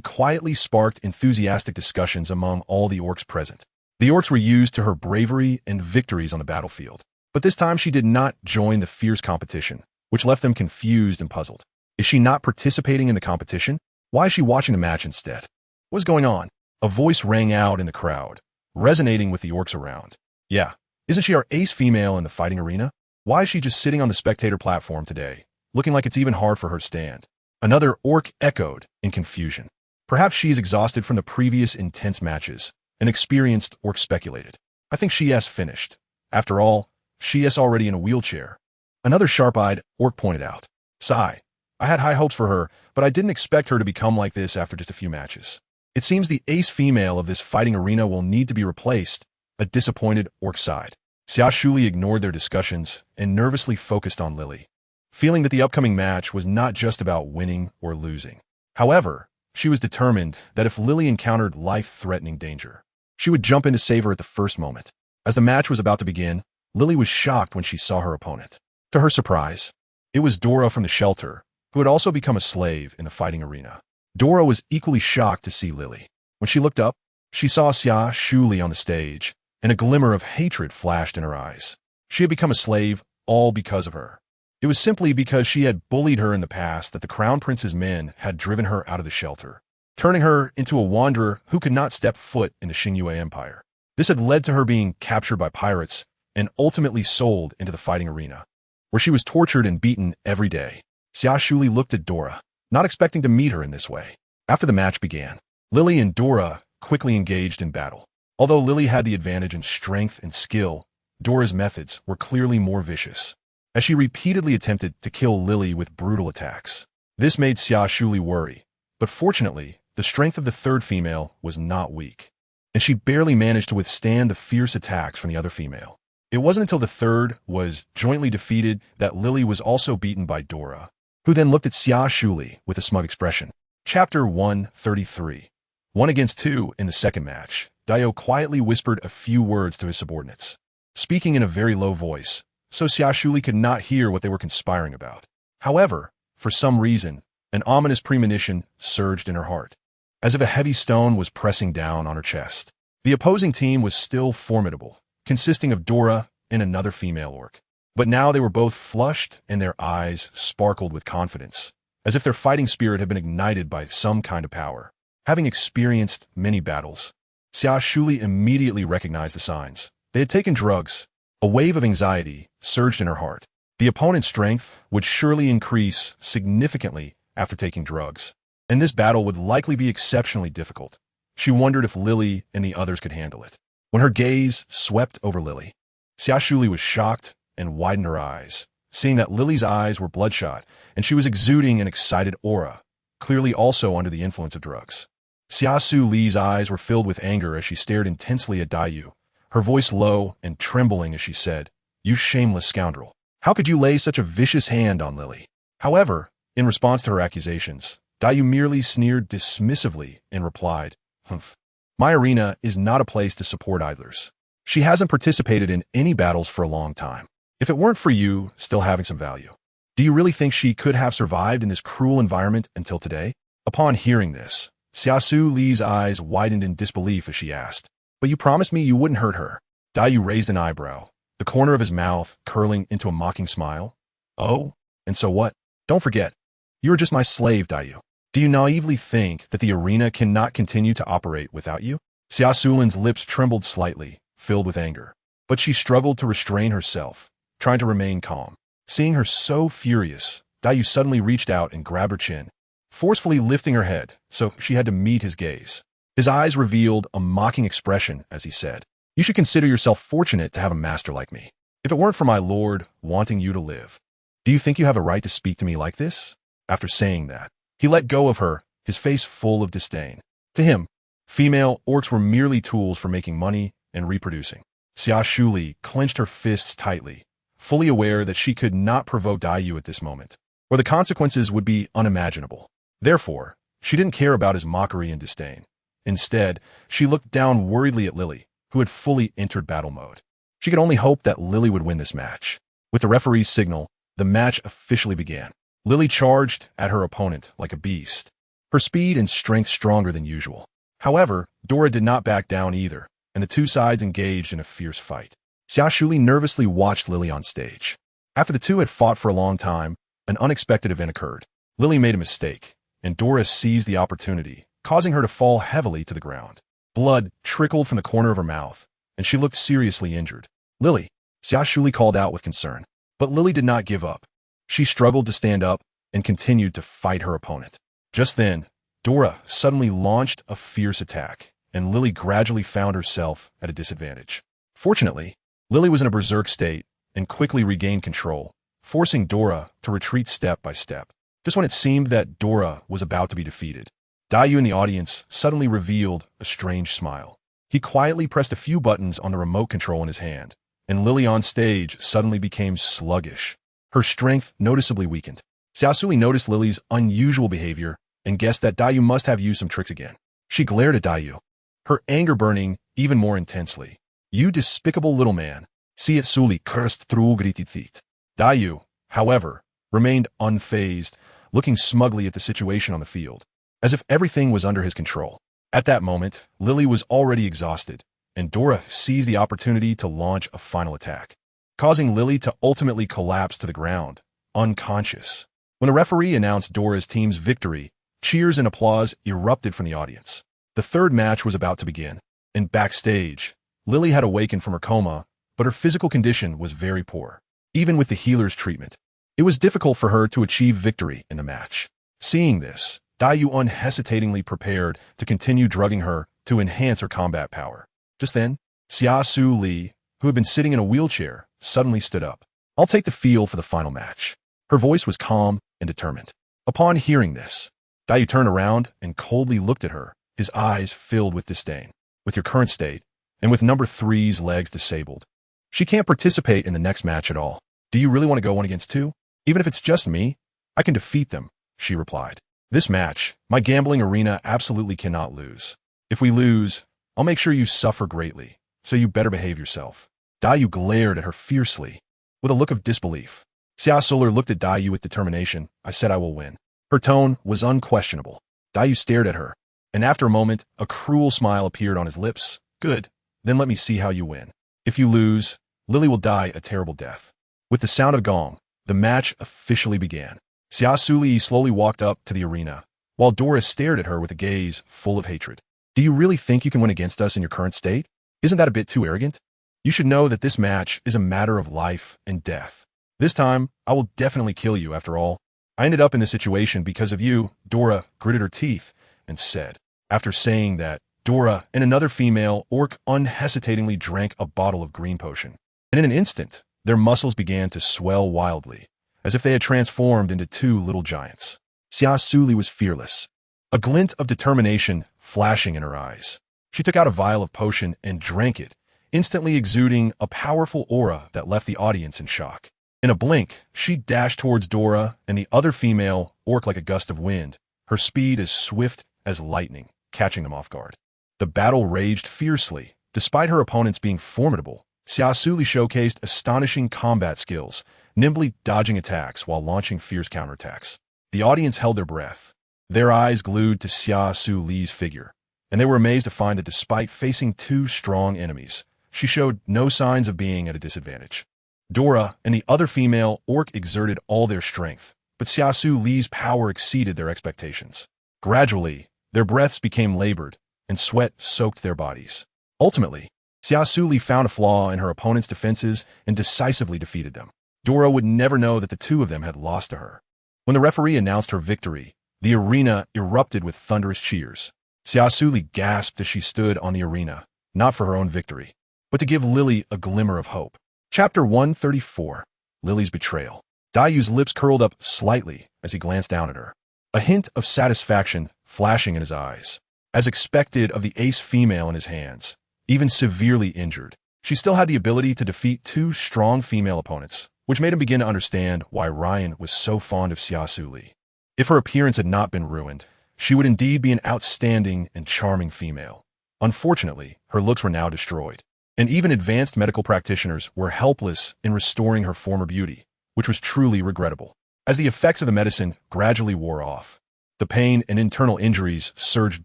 quietly sparked enthusiastic discussions among all the orcs present. The orcs were used to her bravery and victories on the battlefield, but this time she did not join the fierce competition, which left them confused and puzzled. Is she not participating in the competition? Why is she watching the match instead? What's going on? A voice rang out in the crowd, resonating with the orcs around. "Yeah, isn't she our ace female in the fighting arena? Why is she just sitting on the spectator platform today, looking like it's even hard for her to stand?" Another orc echoed in confusion. "Perhaps she is exhausted from the previous intense matches," an experienced orc speculated. "I think she's finished. After all, she's already in a wheelchair." Another sharp-eyed orc pointed out. "Sigh, I had high hopes for her, but I didn't expect her to become like this after just a few matches. It seems the ace female of this fighting arena will need to be replaced," a disappointed orc sighed. Xia Suli ignored their discussions and nervously focused on Lily, feeling that the upcoming match was not just about winning or losing. However, she was determined that if Lily encountered life-threatening danger, she would jump in to save her at the first moment. As the match was about to begin, Lily was shocked when she saw her opponent. To her surprise, it was Dora from the shelter, who had also become a slave in the fighting arena. Dora was equally shocked to see Lily. When she looked up, she saw Xia Suli on the stage, and a glimmer of hatred flashed in her eyes. She had become a slave all because of her. It was simply because she had bullied her in the past that the Crown Prince's men had driven her out of the shelter, turning her into a wanderer who could not step foot in the Xingyue Empire. This had led to her being captured by pirates and ultimately sold into the fighting arena, where she was tortured and beaten every day. Xia Suli looked at Dora, not expecting to meet her in this way. After the match began, Lily and Dora quickly engaged in battle. Although Lily had the advantage in strength and skill, Dora's methods were clearly more vicious, as she repeatedly attempted to kill Lily with brutal attacks. This made Xia Suli worry, but fortunately, the strength of the third female was not weak, and she barely managed to withstand the fierce attacks from the other female. It wasn't until the third was jointly defeated that Lily was also beaten by Dora, who then looked at Xia Suli with a smug expression. Chapter 133. 1 against 2 in the second match. Dio quietly whispered a few words to his subordinates, speaking in a very low voice, so Xia Suli could not hear what they were conspiring about. However, for some reason, an ominous premonition surged in her heart, as if a heavy stone was pressing down on her chest. The opposing team was still formidable, consisting of Dora and another female orc. But now they were both flushed and their eyes sparkled with confidence, as if their fighting spirit had been ignited by some kind of power. Having experienced many battles, Xia Suli immediately recognized the signs. They had taken drugs. A wave of anxiety surged in her heart. The opponent's strength would surely increase significantly after taking drugs, and this battle would likely be exceptionally difficult. She wondered if Lily and the others could handle it. When her gaze swept over Lily, Xia Suli was shocked and widened her eyes, seeing that Lily's eyes were bloodshot and she was exuding an excited aura, clearly also under the influence of drugs. Xia Suli's eyes were filled with anger as she stared intensely at Dayu, her voice low and trembling as she said, "You shameless scoundrel. How could you lay such a vicious hand on Lily?" However, in response to her accusations, Dayu merely sneered dismissively and replied, "Humph. My arena is not a place to support idlers. She hasn't participated in any battles for a long time. If it weren't for you still having some value, do you really think she could have survived in this cruel environment until today?" Upon hearing this, Xia Suli's eyes widened in disbelief as she asked, "But you promised me you wouldn't hurt her." Dayu raised an eyebrow, the corner of his mouth curling into a mocking smile. "Oh, and so what? Don't forget, you are just my slave, Dayu. Do you naively think that the arena cannot continue to operate without you?" Xia Sulin's lips trembled slightly, filled with anger, but she struggled to restrain herself, trying to remain calm. Seeing her so furious, Dayu suddenly reached out and grabbed her chin, forcefully lifting her head so she had to meet his gaze. His eyes revealed a mocking expression as he said, "You should consider yourself fortunate to have a master like me. If it weren't for my lord wanting you to live, do you think you have a right to speak to me like this?" After saying that, he let go of her, his face full of disdain. To him, female orcs were merely tools for making money and reproducing. Xia Suli clenched her fists tightly, fully aware that she could not provoke Dayu at this moment, or the consequences would be unimaginable. Therefore, she didn't care about his mockery and disdain. Instead, she looked down worriedly at Lily, who had fully entered battle mode. She could only hope that Lily would win this match. With the referee's signal, the match officially began. Lily charged at her opponent like a beast, her speed and strength stronger than usual. However, Dora did not back down either, and the two sides engaged in a fierce fight. Xia Suli nervously watched Lily on stage. After the two had fought for a long time, an unexpected event occurred. Lily made a mistake, and Dora seized the opportunity, causing her to fall heavily to the ground. Blood trickled from the corner of her mouth, and she looked seriously injured. "Lily," Xia Suli called out with concern. But Lily did not give up. She struggled to stand up and continued to fight her opponent. Just then, Dora suddenly launched a fierce attack, and Lily gradually found herself at a disadvantage. Fortunately, Lily was in a berserk state and quickly regained control, forcing Dora to retreat step by step. Just when it seemed that Dora was about to be defeated, Dayu in the audience suddenly revealed a strange smile. He quietly pressed a few buttons on the remote control in his hand, and Lily on stage suddenly became sluggish. Her strength noticeably weakened. Xia Suli noticed Lily's unusual behavior and guessed that Dayu must have used some tricks again. She glared at Dayu, her anger burning even more intensely. "You despicable little man," Xia Suli cursed through gritted teeth. Dayu, however, remained unfazed, looking smugly at the situation on the field, as if everything was under his control. At that moment, Lily was already exhausted, and Dora seized the opportunity to launch a final attack, causing Lily to ultimately collapse to the ground, unconscious. When the referee announced Dora's team's victory, cheers and applause erupted from the audience. The third match was about to begin, and backstage, Lily had awakened from her coma, but her physical condition was very poor. Even with the healer's treatment, it was difficult for her to achieve victory in the match. Seeing this, Dayu unhesitatingly prepared to continue drugging her to enhance her combat power. Just then, Xia Suli, who had been sitting in a wheelchair, suddenly stood up. "I'll take the field for the final match." Her voice was calm and determined. Upon hearing this, Dai turned around and coldly looked at her, his eyes filled with disdain. With your current state, and with number 3's legs disabled, she can't participate in the next match at all. Do you really want to go 1-against-2? Even if it's just me, I can defeat them, she replied. This match, my gambling arena absolutely cannot lose. If we lose, I'll make sure you suffer greatly, so you better behave yourself. Dai glared at her fiercely, with a look of disbelief. Xia Suli looked at Dai with determination. I said I will win. Her tone was unquestionable. Dai stared at her, and after a moment, a cruel smile appeared on his lips. Good, then let me see how you win. If you lose, Lily will die a terrible death. With the sound of gong, the match officially began. Xia Suli slowly walked up to the arena, while Dora stared at her with a gaze full of hatred. Do you really think you can win against us in your current state? Isn't that a bit too arrogant? You should know that this match is a matter of life and death. This time, I will definitely kill you after all. I ended up in this situation because of you. Dora gritted her teeth and said. After saying that, Dora and another female orc unhesitatingly drank a bottle of green potion. And in an instant, their muscles began to swell wildly, as if they had transformed into 2 little giants. Xia Suli was fearless, a glint of determination flashing in her eyes. She took out a vial of potion and drank it, instantly exuding a powerful aura that left the audience in shock. In a blink, she dashed towards Dora and the other female orc like a gust of wind, her speed as swift as lightning, catching them off guard. The battle raged fiercely. Despite her opponents being formidable, Xia Suli showcased astonishing combat skills, nimbly dodging attacks while launching fierce counterattacks. The audience held their breath, their eyes glued to Xia Suli's figure, and they were amazed to find that despite facing 2 strong enemies, she showed no signs of being at a disadvantage. Dora and the other female orc exerted all their strength, but Xia Suli's power exceeded their expectations. Gradually, their breaths became labored, and sweat soaked their bodies. Ultimately, Xia Suli found a flaw in her opponent's defenses and decisively defeated them. Dora would never know that the 2 of them had lost to her. When the referee announced her victory, the arena erupted with thunderous cheers. Xia Suli gasped as she stood on the arena, not for her own victory, but to give Lily a glimmer of hope. Chapter 134. Lily's Betrayal. Dai's lips curled up slightly as he glanced down at her, a hint of satisfaction flashing in his eyes. As expected of the ace female in his hands, even severely injured, she still had the ability to defeat 2 strong female opponents, which made him begin to understand why Ryan was so fond of Xia Suli. If her appearance had not been ruined, she would indeed be an outstanding and charming female. Unfortunately, her looks were now destroyed, and even advanced medical practitioners were helpless in restoring her former beauty, which was truly regrettable. As the effects of the medicine gradually wore off, the pain and internal injuries surged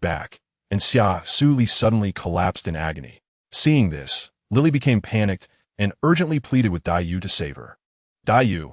back, and Xia Suli suddenly collapsed in agony. Seeing this, Lily became panicked and urgently pleaded with Dai to save her. Dai,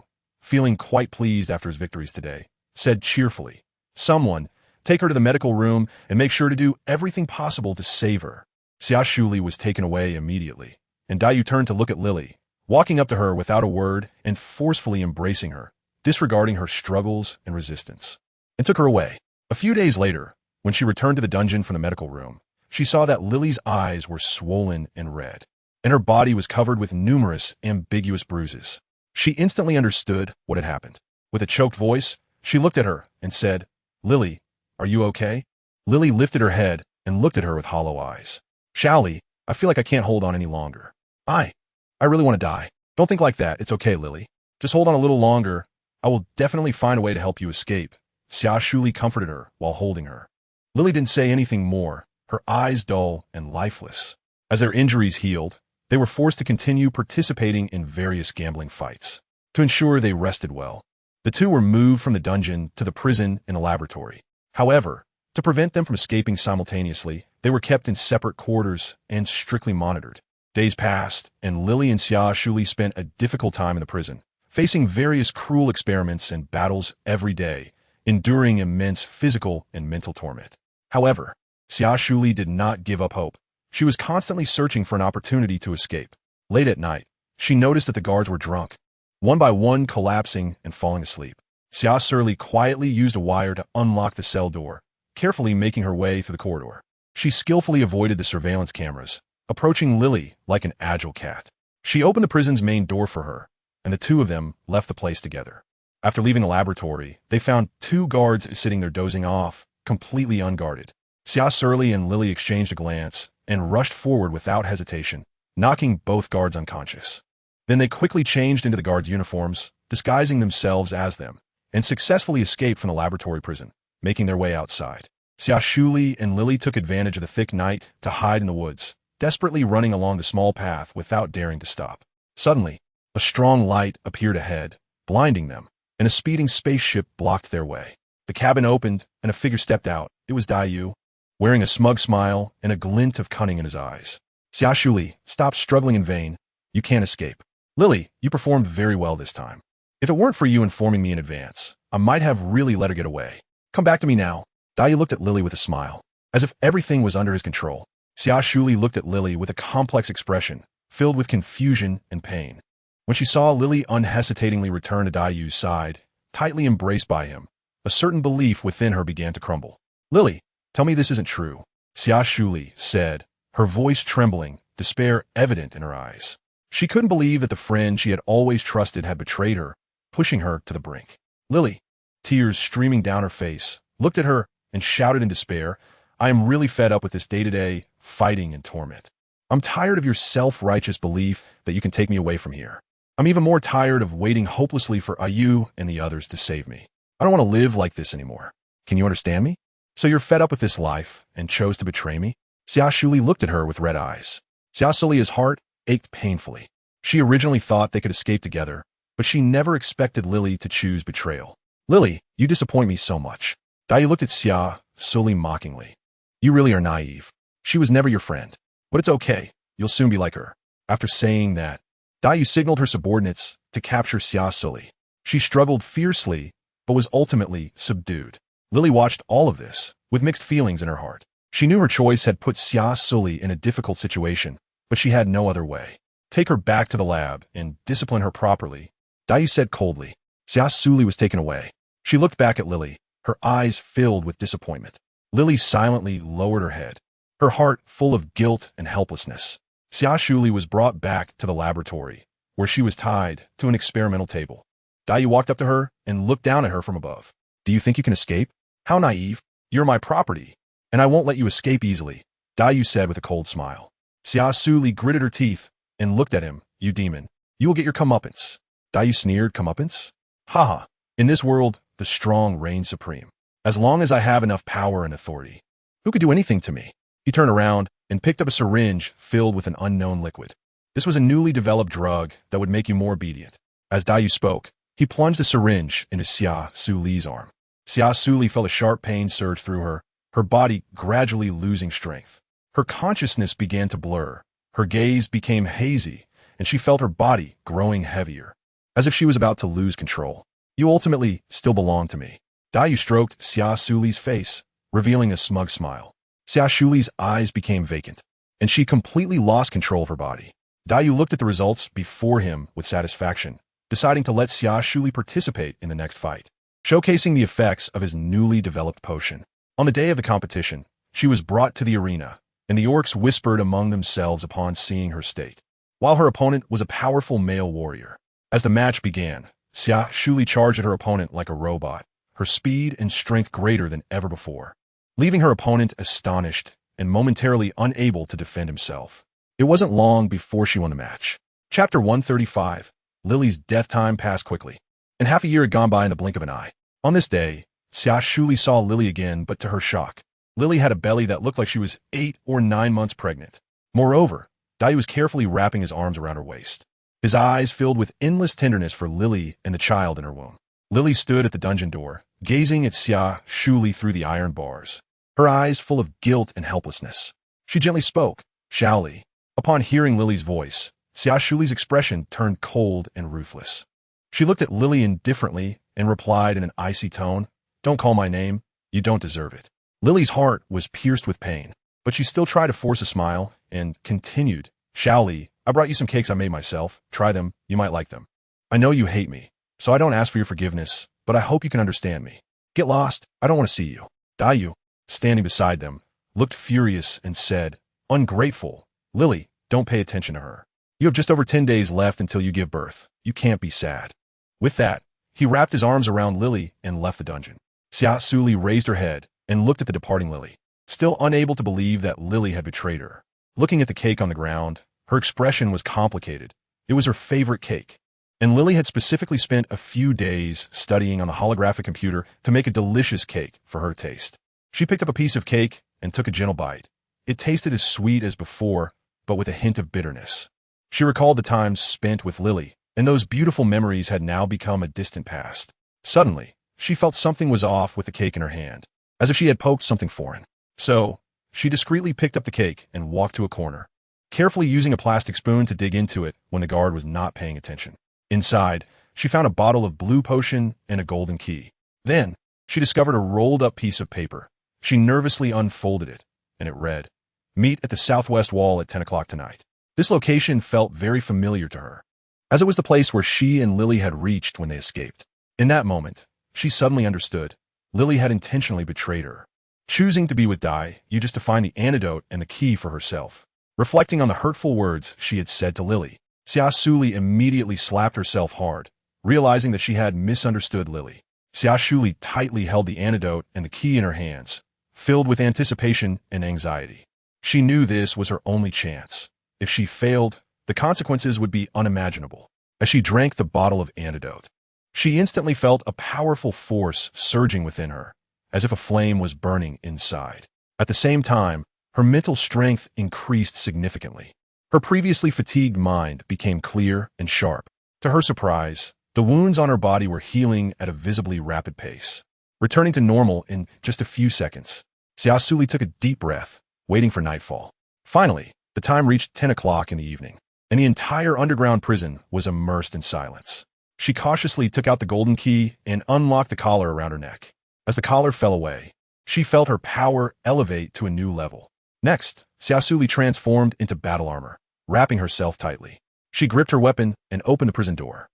feeling quite pleased after his victories today, said cheerfully, "Someone, take her to the medical room and make sure to do everything possible to save her." Xia Suli was taken away immediately, and Dai turned to look at Lily, walking up to her without a word and forcefully embracing her, disregarding her struggles and resistance, and took her away. A few days later, when she returned to the dungeon from the medical room, she saw that Lily's eyes were swollen and red, and her body was covered with numerous ambiguous bruises. She instantly understood what had happened. With a choked voice, she looked at her and said, "Lily, are you okay?" Lily lifted her head and looked at her with hollow eyes. "Shaoli, I feel like I can't hold on any longer. I really want to die." "Don't think like that. It's okay, Lily. Just hold on a little longer. I will definitely find a way to help you escape." Xia Suli comforted her while holding her. Lily didn't say anything more, her eyes dull and lifeless. As their injuries healed, they were forced to continue participating in various gambling fights. To ensure they rested well, the 2 were moved from the dungeon to the prison in a laboratory. However, to prevent them from escaping simultaneously, they were kept in separate quarters and strictly monitored. Days passed, and Lily and Xia Suli spent a difficult time in the prison, facing various cruel experiments and battles every day, enduring immense physical and mental torment. However, Xia Suli did not give up hope. She was constantly searching for an opportunity to escape. Late at night, she noticed that the guards were drunk, one by one collapsing and falling asleep. Xia Suli quietly used a wire to unlock the cell door, carefully making her way through the corridor. She skillfully avoided the surveillance cameras, approaching Lily like an agile cat. She opened the prison's main door for her, and the 2 of them left the place together. After leaving the laboratory, they found two guards sitting there dozing off, completely unguarded. Xia Suli and Lily exchanged a glance and rushed forward without hesitation, knocking both guards unconscious. Then they quickly changed into the guards' uniforms, disguising themselves as them, and successfully escaped from the laboratory prison, making their way outside. Xia Suli and Lily took advantage of the thick night to hide in the woods, desperately running along the small path without daring to stop. Suddenly, a strong light appeared ahead, blinding them, and a speeding spaceship blocked their way. The cabin opened, and a figure stepped out. It was Daiyu, wearing a smug smile and a glint of cunning in his eyes. Xia Suli, stop struggling in vain. You can't escape. Lily, you performed very well this time. If it weren't for you informing me in advance, I might have really let her get away. Come back to me now. Daiyu looked at Lily with a smile, as if everything was under his control. Xia Suli looked at Lily with a complex expression, filled with confusion and pain. When she saw Lily unhesitatingly return to Daiyu's side, tightly embraced by him, a certain belief within her began to crumble. Lily, tell me this isn't true, Xia Suli said, her voice trembling, despair evident in her eyes. She couldn't believe that the friend she had always trusted had betrayed her, pushing her to the brink. Lily, tears streaming down her face, looked at her and shouted in despair, I am really fed up with this day-to-day fighting and torment. I'm tired of your self-righteous belief that you can take me away from here. I'm even more tired of waiting hopelessly for Ayu and the others to save me. I don't want to live like this anymore. Can you understand me? So you're fed up with this life and chose to betray me? Xia Suli looked at her with red eyes. Xia Suli's heart ached painfully. She originally thought they could escape together, but she never expected Lily to choose betrayal. Lily, you disappoint me so much. Daiyu looked at Xia Suli mockingly. You really are naive. She was never your friend. But it's okay. You'll soon be like her. After saying that, Daiyu signaled her subordinates to capture Xia Suli. She struggled fiercely, but was ultimately subdued. Lily watched all of this, with mixed feelings in her heart. She knew her choice had put Xia Suli in a difficult situation, but she had no other way. Take her back to the lab and discipline her properly, Daiyu said coldly. Xia Suli was taken away. She looked back at Lily, her eyes filled with disappointment. Lily silently lowered her head, her heart full of guilt and helplessness. Xia Suli was brought back to the laboratory, where she was tied to an experimental table. Daiyu walked up to her and looked down at her from above. Do you think you can escape? How naive. You're my property, and I won't let you escape easily, Daiyu said with a cold smile. Xia Suli gritted her teeth and looked at him. You demon. You will get your comeuppance. Daiyu sneered. Comeuppance? Haha. In this world, the strong reign supreme. As long as I have enough power and authority, who could do anything to me? He turned around and picked up a syringe filled with an unknown liquid. This was a newly developed drug that would make you more obedient. As Daiyu spoke, he plunged the syringe into Xia Suli's arm. Xia Suli felt a sharp pain surge through her, her body gradually losing strength. Her consciousness began to blur, her gaze became hazy, and she felt her body growing heavier, as if she was about to lose control. You ultimately still belong to me. Daiyu stroked Xia Suli's face, revealing a smug smile. Xia Suli's eyes became vacant, and she completely lost control of her body. Daiyu looked at the results before him with satisfaction, deciding to let Xia Suli participate in the next fight, showcasing the effects of his newly developed potion. On the day of the competition, she was brought to the arena, and the orcs whispered among themselves upon seeing her state, while her opponent was a powerful male warrior. As the match began, Xia Suli charged at her opponent like a robot, her speed and strength greater than ever before, leaving her opponent astonished and momentarily unable to defend himself. It wasn't long before she won the match. Chapter 135. Lily's death time passed quickly, and half a year had gone by in the blink of an eye. On this day, Xia Suli saw Lily again, but to her shock, Lily had a belly that looked like she was 8 or 9 months pregnant. Moreover, Daiyu was carefully wrapping his arms around her waist, his eyes filled with endless tenderness for Lily and the child in her womb. Lily stood at the dungeon door, gazing at Xia Suli through the iron bars, her eyes full of guilt and helplessness. She gently spoke, Shaoli. Upon hearing Lily's voice, Xia Suli's expression turned cold and ruthless. She looked at Lily indifferently and replied in an icy tone, Don't call my name. You don't deserve it. Lily's heart was pierced with pain, but she still tried to force a smile and continued, Shaoli, I brought you some cakes I made myself. Try them. You might like them. I know you hate me, so I don't ask for your forgiveness, but I hope you can understand me. Get lost. I don't want to see you. Daiyu, standing beside them, looked furious and said, Ungrateful. Lily, don't pay attention to her. You have just over 10 days left until you give birth. You can't be sad. With that, He wrapped his arms around Lily and left the dungeon. Xia Suli raised her head and looked at the departing Lily, still unable to believe that Lily had betrayed her. Looking at the cake on the ground, her expression was complicated. It was her favorite cake, and Lily had specifically spent a few days studying on the holographic computer to make a delicious cake for her taste. She picked up a piece of cake and took a gentle bite. It tasted as sweet as before, but with a hint of bitterness. She recalled the times spent with Lily, and those beautiful memories had now become a distant past. Suddenly, she felt something was off with the cake in her hand, as if she had poked something foreign. So, she discreetly picked up the cake and walked to a corner, carefully using a plastic spoon to dig into it when the guard was not paying attention. Inside, she found a bottle of blue potion and a golden key. Then, she discovered a rolled-up piece of paper. She nervously unfolded it, and it read, "Meet at the southwest wall at 10 o'clock tonight." This location felt very familiar to her, as it was the place where she and Lily had reached when they escaped. In that moment, she suddenly understood. Lily had intentionally betrayed her, choosing to be with Dai just to find the antidote and the key for herself. Reflecting on the hurtful words she had said to Lily, Xia Suli immediately slapped herself hard, realizing that she had misunderstood Lily. Xia Suli tightly held the antidote and the key in her hands, filled with anticipation and anxiety. She knew this was her only chance. If she failed, the consequences would be unimaginable. As she drank the bottle of antidote, she instantly felt a powerful force surging within her, as if a flame was burning inside. At the same time, her mental strength increased significantly. Her previously fatigued mind became clear and sharp. To her surprise, the wounds on her body were healing at a visibly rapid pace, returning to normal in just a few seconds. Xia Suli took a deep breath, waiting for nightfall. Finally, the time reached 10 o'clock in the evening, and the entire underground prison was immersed in silence. She cautiously took out the golden key and unlocked the collar around her neck. As the collar fell away, she felt her power elevate to a new level. Next, Xia Suli transformed into battle armor, wrapping herself tightly. She gripped her weapon and opened the prison door.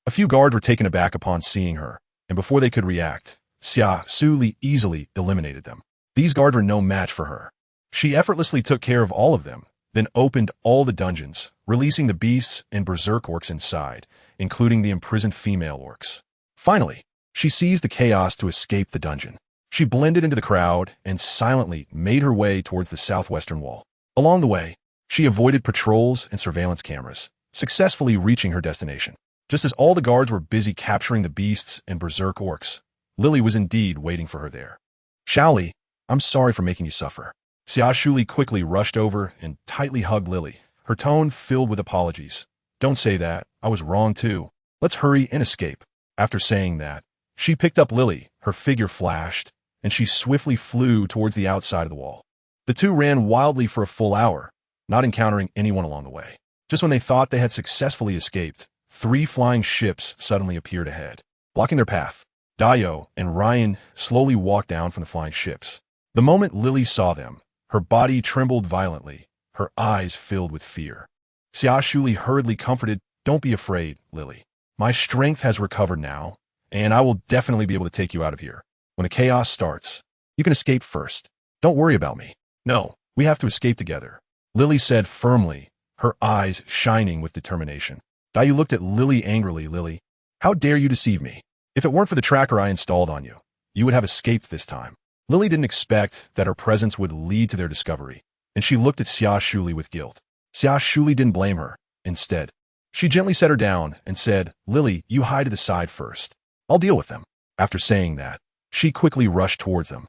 A few guards were taken aback upon seeing her, and before they could react, Xia Suli easily eliminated them. These guards were no match for her. She effortlessly took care of all of them, then opened all the dungeons, releasing the beasts and berserk orcs inside, including the imprisoned female orcs. Finally, she seized the chaos to escape the dungeon. She blended into the crowd and silently made her way towards the southwestern wall. Along the way, she avoided patrols and surveillance cameras, successfully reaching her destination. Just as all the guards were busy capturing the beasts and berserk orcs, Lily was indeed waiting for her there. "Shaoli, I'm sorry for making you suffer." Xia Suli quickly rushed over and tightly hugged Lily, her tone filled with apologies. "Don't say that. I was wrong too. Let's hurry and escape." After saying that, she picked up Lily, her figure flashed, and she swiftly flew towards the outside of the wall. The two ran wildly for a full hour, not encountering anyone along the way. Just when they thought they had successfully escaped, 3 flying ships suddenly appeared ahead, blocking their path. Dio and Ryan slowly walked down from the flying ships. The moment Lily saw them, her body trembled violently, her eyes filled with fear. Xia Suli hurriedly comforted, "Don't be afraid, Lily. My strength has recovered now, and I will definitely be able to take you out of here. When the chaos starts, you can escape first. Don't worry about me." "No, we have to escape together," Lily said firmly, her eyes shining with determination. Dio looked at Lily angrily. "Lily, how dare you deceive me? If it weren't for the tracker I installed on you, you would have escaped this time." Lily didn't expect that her presence would lead to their discovery, and she looked at Xia Suli with guilt. Xia Suli didn't blame her. Instead, she gently set her down and said, "Lily, you hide to the side first. I'll deal with them." After saying that, she quickly rushed towards them.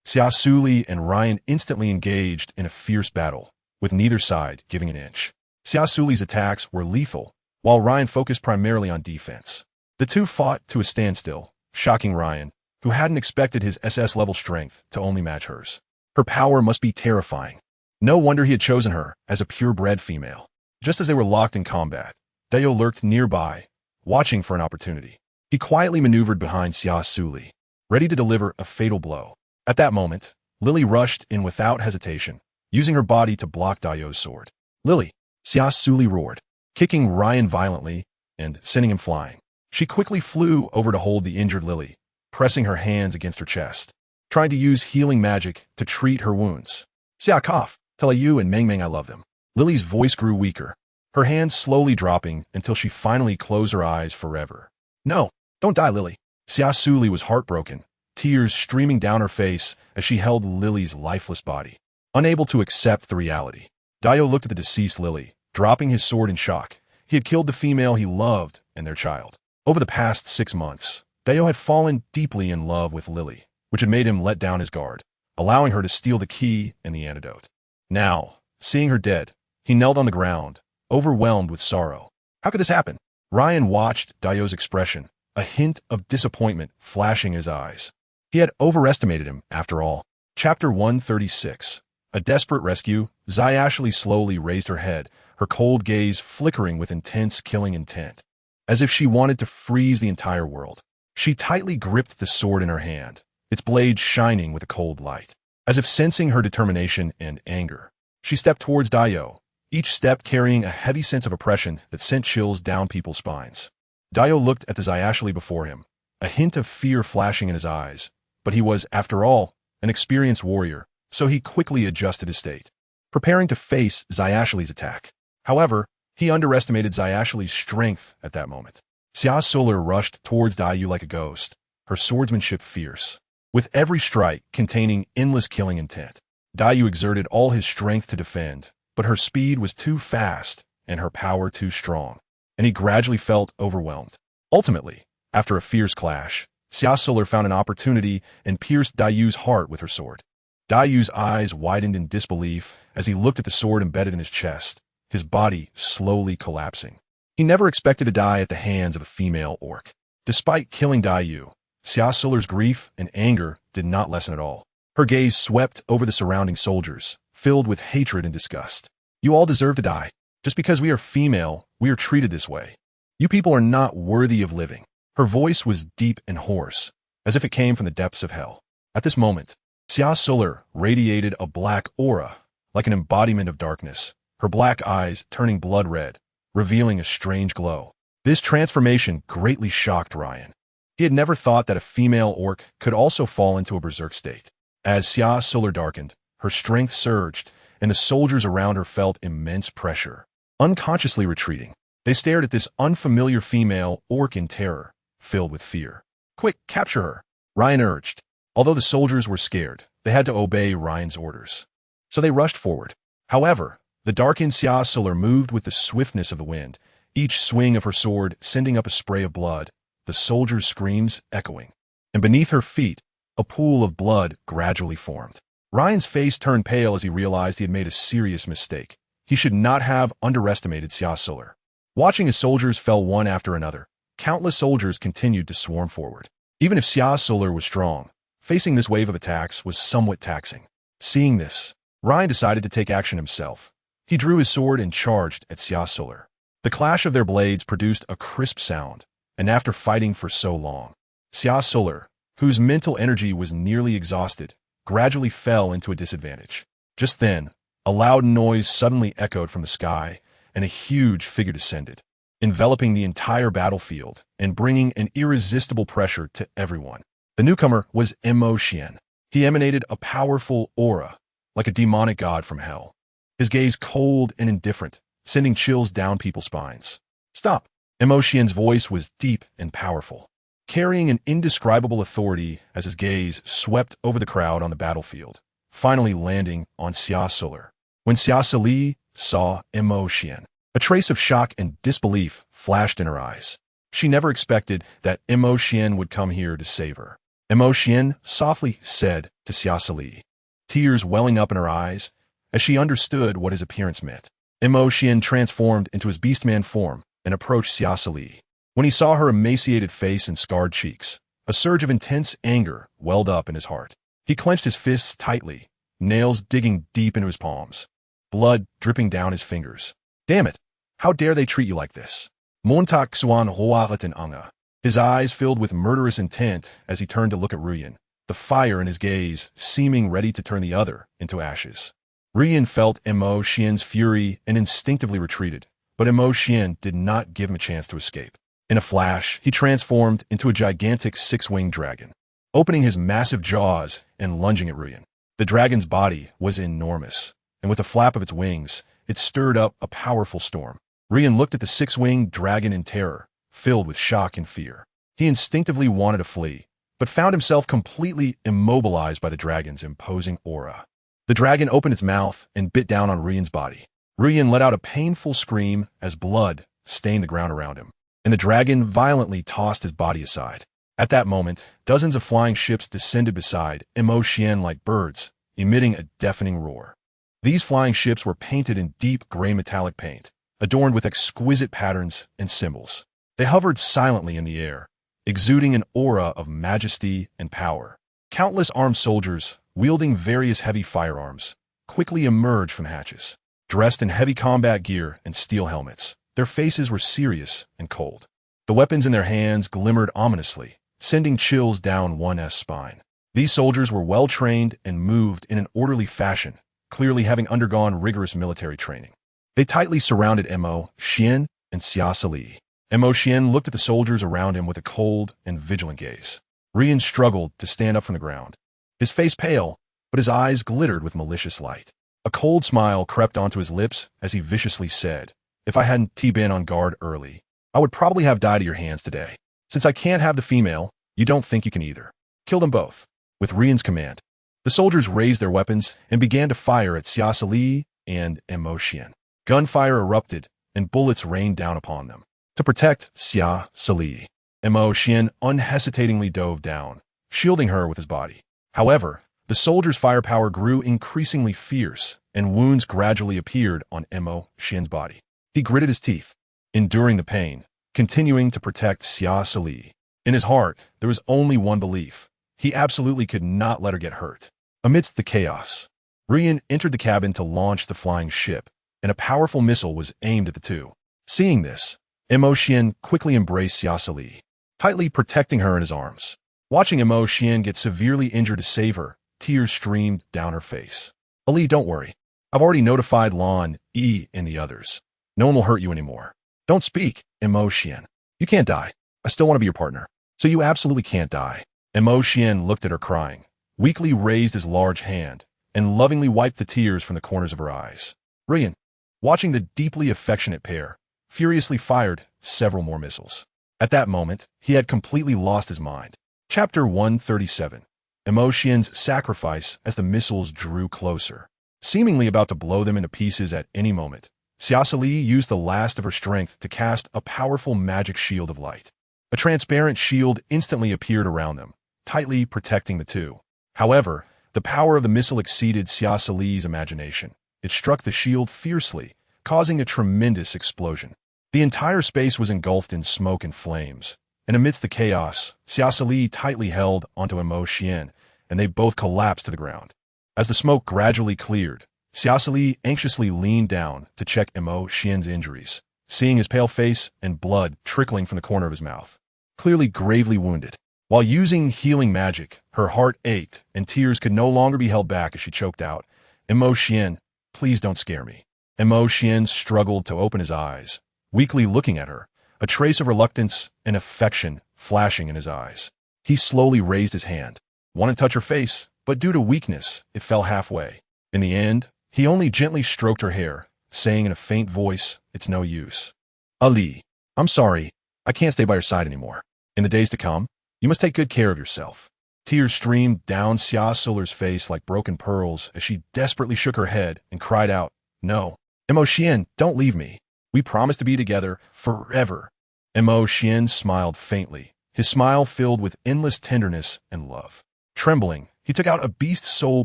Xia Suli and Ryan instantly engaged in a fierce battle, with neither side giving an inch. Xia Suli's attacks were lethal, while Ryan focused primarily on defense. The two fought to a standstill, shocking Ryan, who hadn't expected his SS-level strength to only match hers. Her power must be terrifying. No wonder he had chosen her as a purebred female. Just as they were locked in combat, Dio lurked nearby, watching for an opportunity. He quietly maneuvered behind Xia Suli, ready to deliver a fatal blow. At that moment, Lily rushed in without hesitation, using her body to block Dio's sword. "Lily!" Xia Suli roared, kicking Ryan violently and sending him flying. She quickly flew over to hold the injured Lily, pressing her hands against her chest, trying to use healing magic to treat her wounds. "Xia cough, tell you and Meng Meng I love them." Lily's voice grew weaker, her hands slowly dropping until she finally closed her eyes forever. "No, Don't die, Lily. Xia Suli was heartbroken, tears streaming down her face as she held Lily's lifeless body, unable to accept the reality. Dio looked at the deceased Lily, dropping his sword in shock. He had killed the female he loved and their child. Over the past 6 months, Dio had fallen deeply in love with Lily, which had made him let down his guard, allowing her to steal the key and the antidote. Now, seeing her dead, he knelt on the ground, overwhelmed with sorrow. How could this happen? Ryan watched Dio's expression, a hint of disappointment flashing in his eyes. He had overestimated him, after all. Chapter 136. A desperate rescue. Xia Suli slowly raised her head, her cold gaze flickering with intense killing intent, as if she wanted to freeze the entire world. She tightly gripped the sword in her hand, its blade shining with a cold light. As if sensing her determination and anger, she stepped towards Dio, each step carrying a heavy sense of oppression that sent chills down people's spines. Dio looked at the Xia Suli before him, a hint of fear flashing in his eyes, but he was, after all, an experienced warrior, so he quickly adjusted his state, preparing to face Xia Suli's attack. However, he underestimated Xia Suli's strength at that moment. Xia Suli rushed towards Dio like a ghost, her swordsmanship fierce, with every strike containing endless killing intent. Dio exerted all his strength to defend, but her speed was too fast and her power too strong, and he gradually felt overwhelmed. Ultimately, after a fierce clash, Xia Suli found an opportunity and pierced Dio's heart with her sword. Dio's eyes widened in disbelief as he looked at the sword embedded in his chest, his body slowly collapsing. He never expected to die at the hands of a female orc. Despite killing Dio, Xia Suli's grief and anger did not lessen at all. Her gaze swept over the surrounding soldiers, filled with hatred and disgust. You all deserve to die. Just because we are female, we are treated this way. You people are not worthy of living. Her voice was deep and hoarse, as if it came from the depths of hell. At this moment, Xia Suli radiated a black aura, like an embodiment of darkness, her black eyes turning blood red, revealing a strange glow. This transformation greatly shocked Ryan. He had never thought that a female orc could also fall into a berserk state. As Xia Suli darkened, her strength surged, and the soldiers around her felt immense pressure. Unconsciously retreating, they stared at this unfamiliar female orc in terror, filled with fear. Quick, capture her, Ryan urged. Although the soldiers were scared, they had to obey Ryan's orders. So they rushed forward. However, the darkened Xia Suli moved with the swiftness of the wind, each swing of her sword sending up a spray of blood, the soldiers' screams echoing. And beneath her feet, a pool of blood gradually formed. Ryan's face turned pale as he realized he had made a serious mistake. He should not have underestimated Xia Suli. Watching as soldiers fell one after another, countless soldiers continued to swarm forward. Even if Xia Suli was strong, facing this wave of attacks was somewhat taxing. Seeing this, Ryan decided to take action himself. He drew his sword and charged at Xia Suli. The clash of their blades produced a crisp sound, and after fighting for so long, Xia Suli, whose mental energy was nearly exhausted, gradually fell into a disadvantage. Just then, a loud noise suddenly echoed from the sky, and a huge figure descended, enveloping the entire battlefield and bringing an irresistible pressure to everyone. The newcomer was Xian. He emanated a powerful aura, like a demonic god from hell. His gaze cold and indifferent, sending chills down people's spines. Stop! Xian's voice was deep and powerful, carrying an indescribable authority as his gaze swept over the crowd on the battlefield, finally landing on Xia Suli. When Xia Suli saw Xian, a trace of shock and disbelief flashed in her eyes. She never expected that Xian would come here to save her. Xian softly said to Xia Suli, tears welling up in her eyes as she understood what his appearance meant. Xian transformed into his beastman form and approached Xia Suli. When he saw her emaciated face and scarred cheeks, a surge of intense anger welled up in his heart. He clenched his fists tightly, nails digging deep into his palms, blood dripping down his fingers. Damn it! How dare they treat you like this? Montak Xuan Hoahatin Anga. His eyes filled with murderous intent as he turned to look at Ruyan, the fire in his gaze seeming ready to turn the other into ashes. Ruyan felt Xian's fury and instinctively retreated, but Xian did not give him a chance to escape. In a flash, he transformed into a gigantic six-winged dragon, opening his massive jaws and lunging at Ruyan. The dragon's body was enormous, and with a flap of its wings, it stirred up a powerful storm. Ruyan looked at the six-winged dragon in terror, filled with shock and fear. He instinctively wanted to flee, but found himself completely immobilized by the dragon's imposing aura. The dragon opened its mouth and bit down on Rian's body. Rian let out a painful scream as blood stained the ground around him, and the dragon violently tossed his body aside. At that moment, dozens of flying ships descended beside Xian like birds, emitting a deafening roar. These flying ships were painted in deep gray metallic paint, adorned with exquisite patterns and symbols. They hovered silently in the air, exuding an aura of majesty and power. Countless armed soldiers, wielding various heavy firearms, quickly emerged from hatches. Dressed in heavy combat gear and steel helmets, their faces were serious and cold. The weapons in their hands glimmered ominously, sending chills down one's spine. These soldiers were well-trained and moved in an orderly fashion, clearly having undergone rigorous military training. They tightly surrounded Xian and Xia Suli. Xian looked at the soldiers around him with a cold and vigilant gaze. Rian struggled to stand up from the ground. His face pale, but his eyes glittered with malicious light. A cold smile crept onto his lips as he viciously said, "If I hadn't been on guard early, I would probably have died at your hands today. Since I can't have the female, you don't think you can either. Kill them both." With Rian's command, the soldiers raised their weapons and began to fire at Xia Suli and Xian. Gunfire erupted, and bullets rained down upon them. To protect Xia Suli, Xian unhesitatingly dove down, shielding her with his body. However, the soldiers' firepower grew increasingly fierce, and wounds gradually appeared on Xian's body. He gritted his teeth, enduring the pain, continuing to protect Xia Suli. In his heart, there was only one belief. He absolutely could not let her get hurt. Amidst the chaos, Rian entered the cabin to launch the flying ship, and a powerful missile was aimed at the two. Seeing this, Xian quickly embraced Xia Suli, tightly protecting her in his arms. Watching Xian get severely injured to save her, tears streamed down her face. "Ali, don't worry. I've already notified Lan, Yi, and the others. No one will hurt you anymore." "Don't speak, Xian. You can't die. I still want to be your partner. So you absolutely can't die." Xian looked at her crying, weakly raised his large hand, and lovingly wiped the tears from the corners of her eyes. Rian, watching the deeply affectionate pair, furiously fired several more missiles. At that moment, he had completely lost his mind. Chapter 137. Xian's sacrifice as the missiles drew closer. Seemingly about to blow them into pieces at any moment, Xia Suli used the last of her strength to cast a powerful magic shield of light. A transparent shield instantly appeared around them, tightly protecting the two. However, the power of the missile exceeded Xia Suli's imagination. It struck the shield fiercely, causing a tremendous explosion. The entire space was engulfed in smoke and flames, and amidst the chaos, Xia Suli tightly held onto Xian, and they both collapsed to the ground. As the smoke gradually cleared, Xia Suli anxiously leaned down to check Xian's injuries, seeing his pale face and blood trickling from the corner of his mouth. Clearly gravely wounded. While using healing magic, her heart ached, and tears could no longer be held back as she choked out, "Xian, please don't scare me." Xian struggled to open his eyes, weakly looking at her, a trace of reluctance and affection flashing in his eyes. He slowly raised his hand, wanted to touch her face, but due to weakness, it fell halfway. In the end, he only gently stroked her hair, saying in a faint voice, "It's no use. Ali, I'm sorry, I can't stay by your side anymore. In the days to come, you must take good care of yourself." Tears streamed down Xia Suli's face like broken pearls as she desperately shook her head and cried out, "No, Xian, don't leave me. We promise to be together forever." Xian smiled faintly, his smile filled with endless tenderness and love. Trembling, he took out a beast soul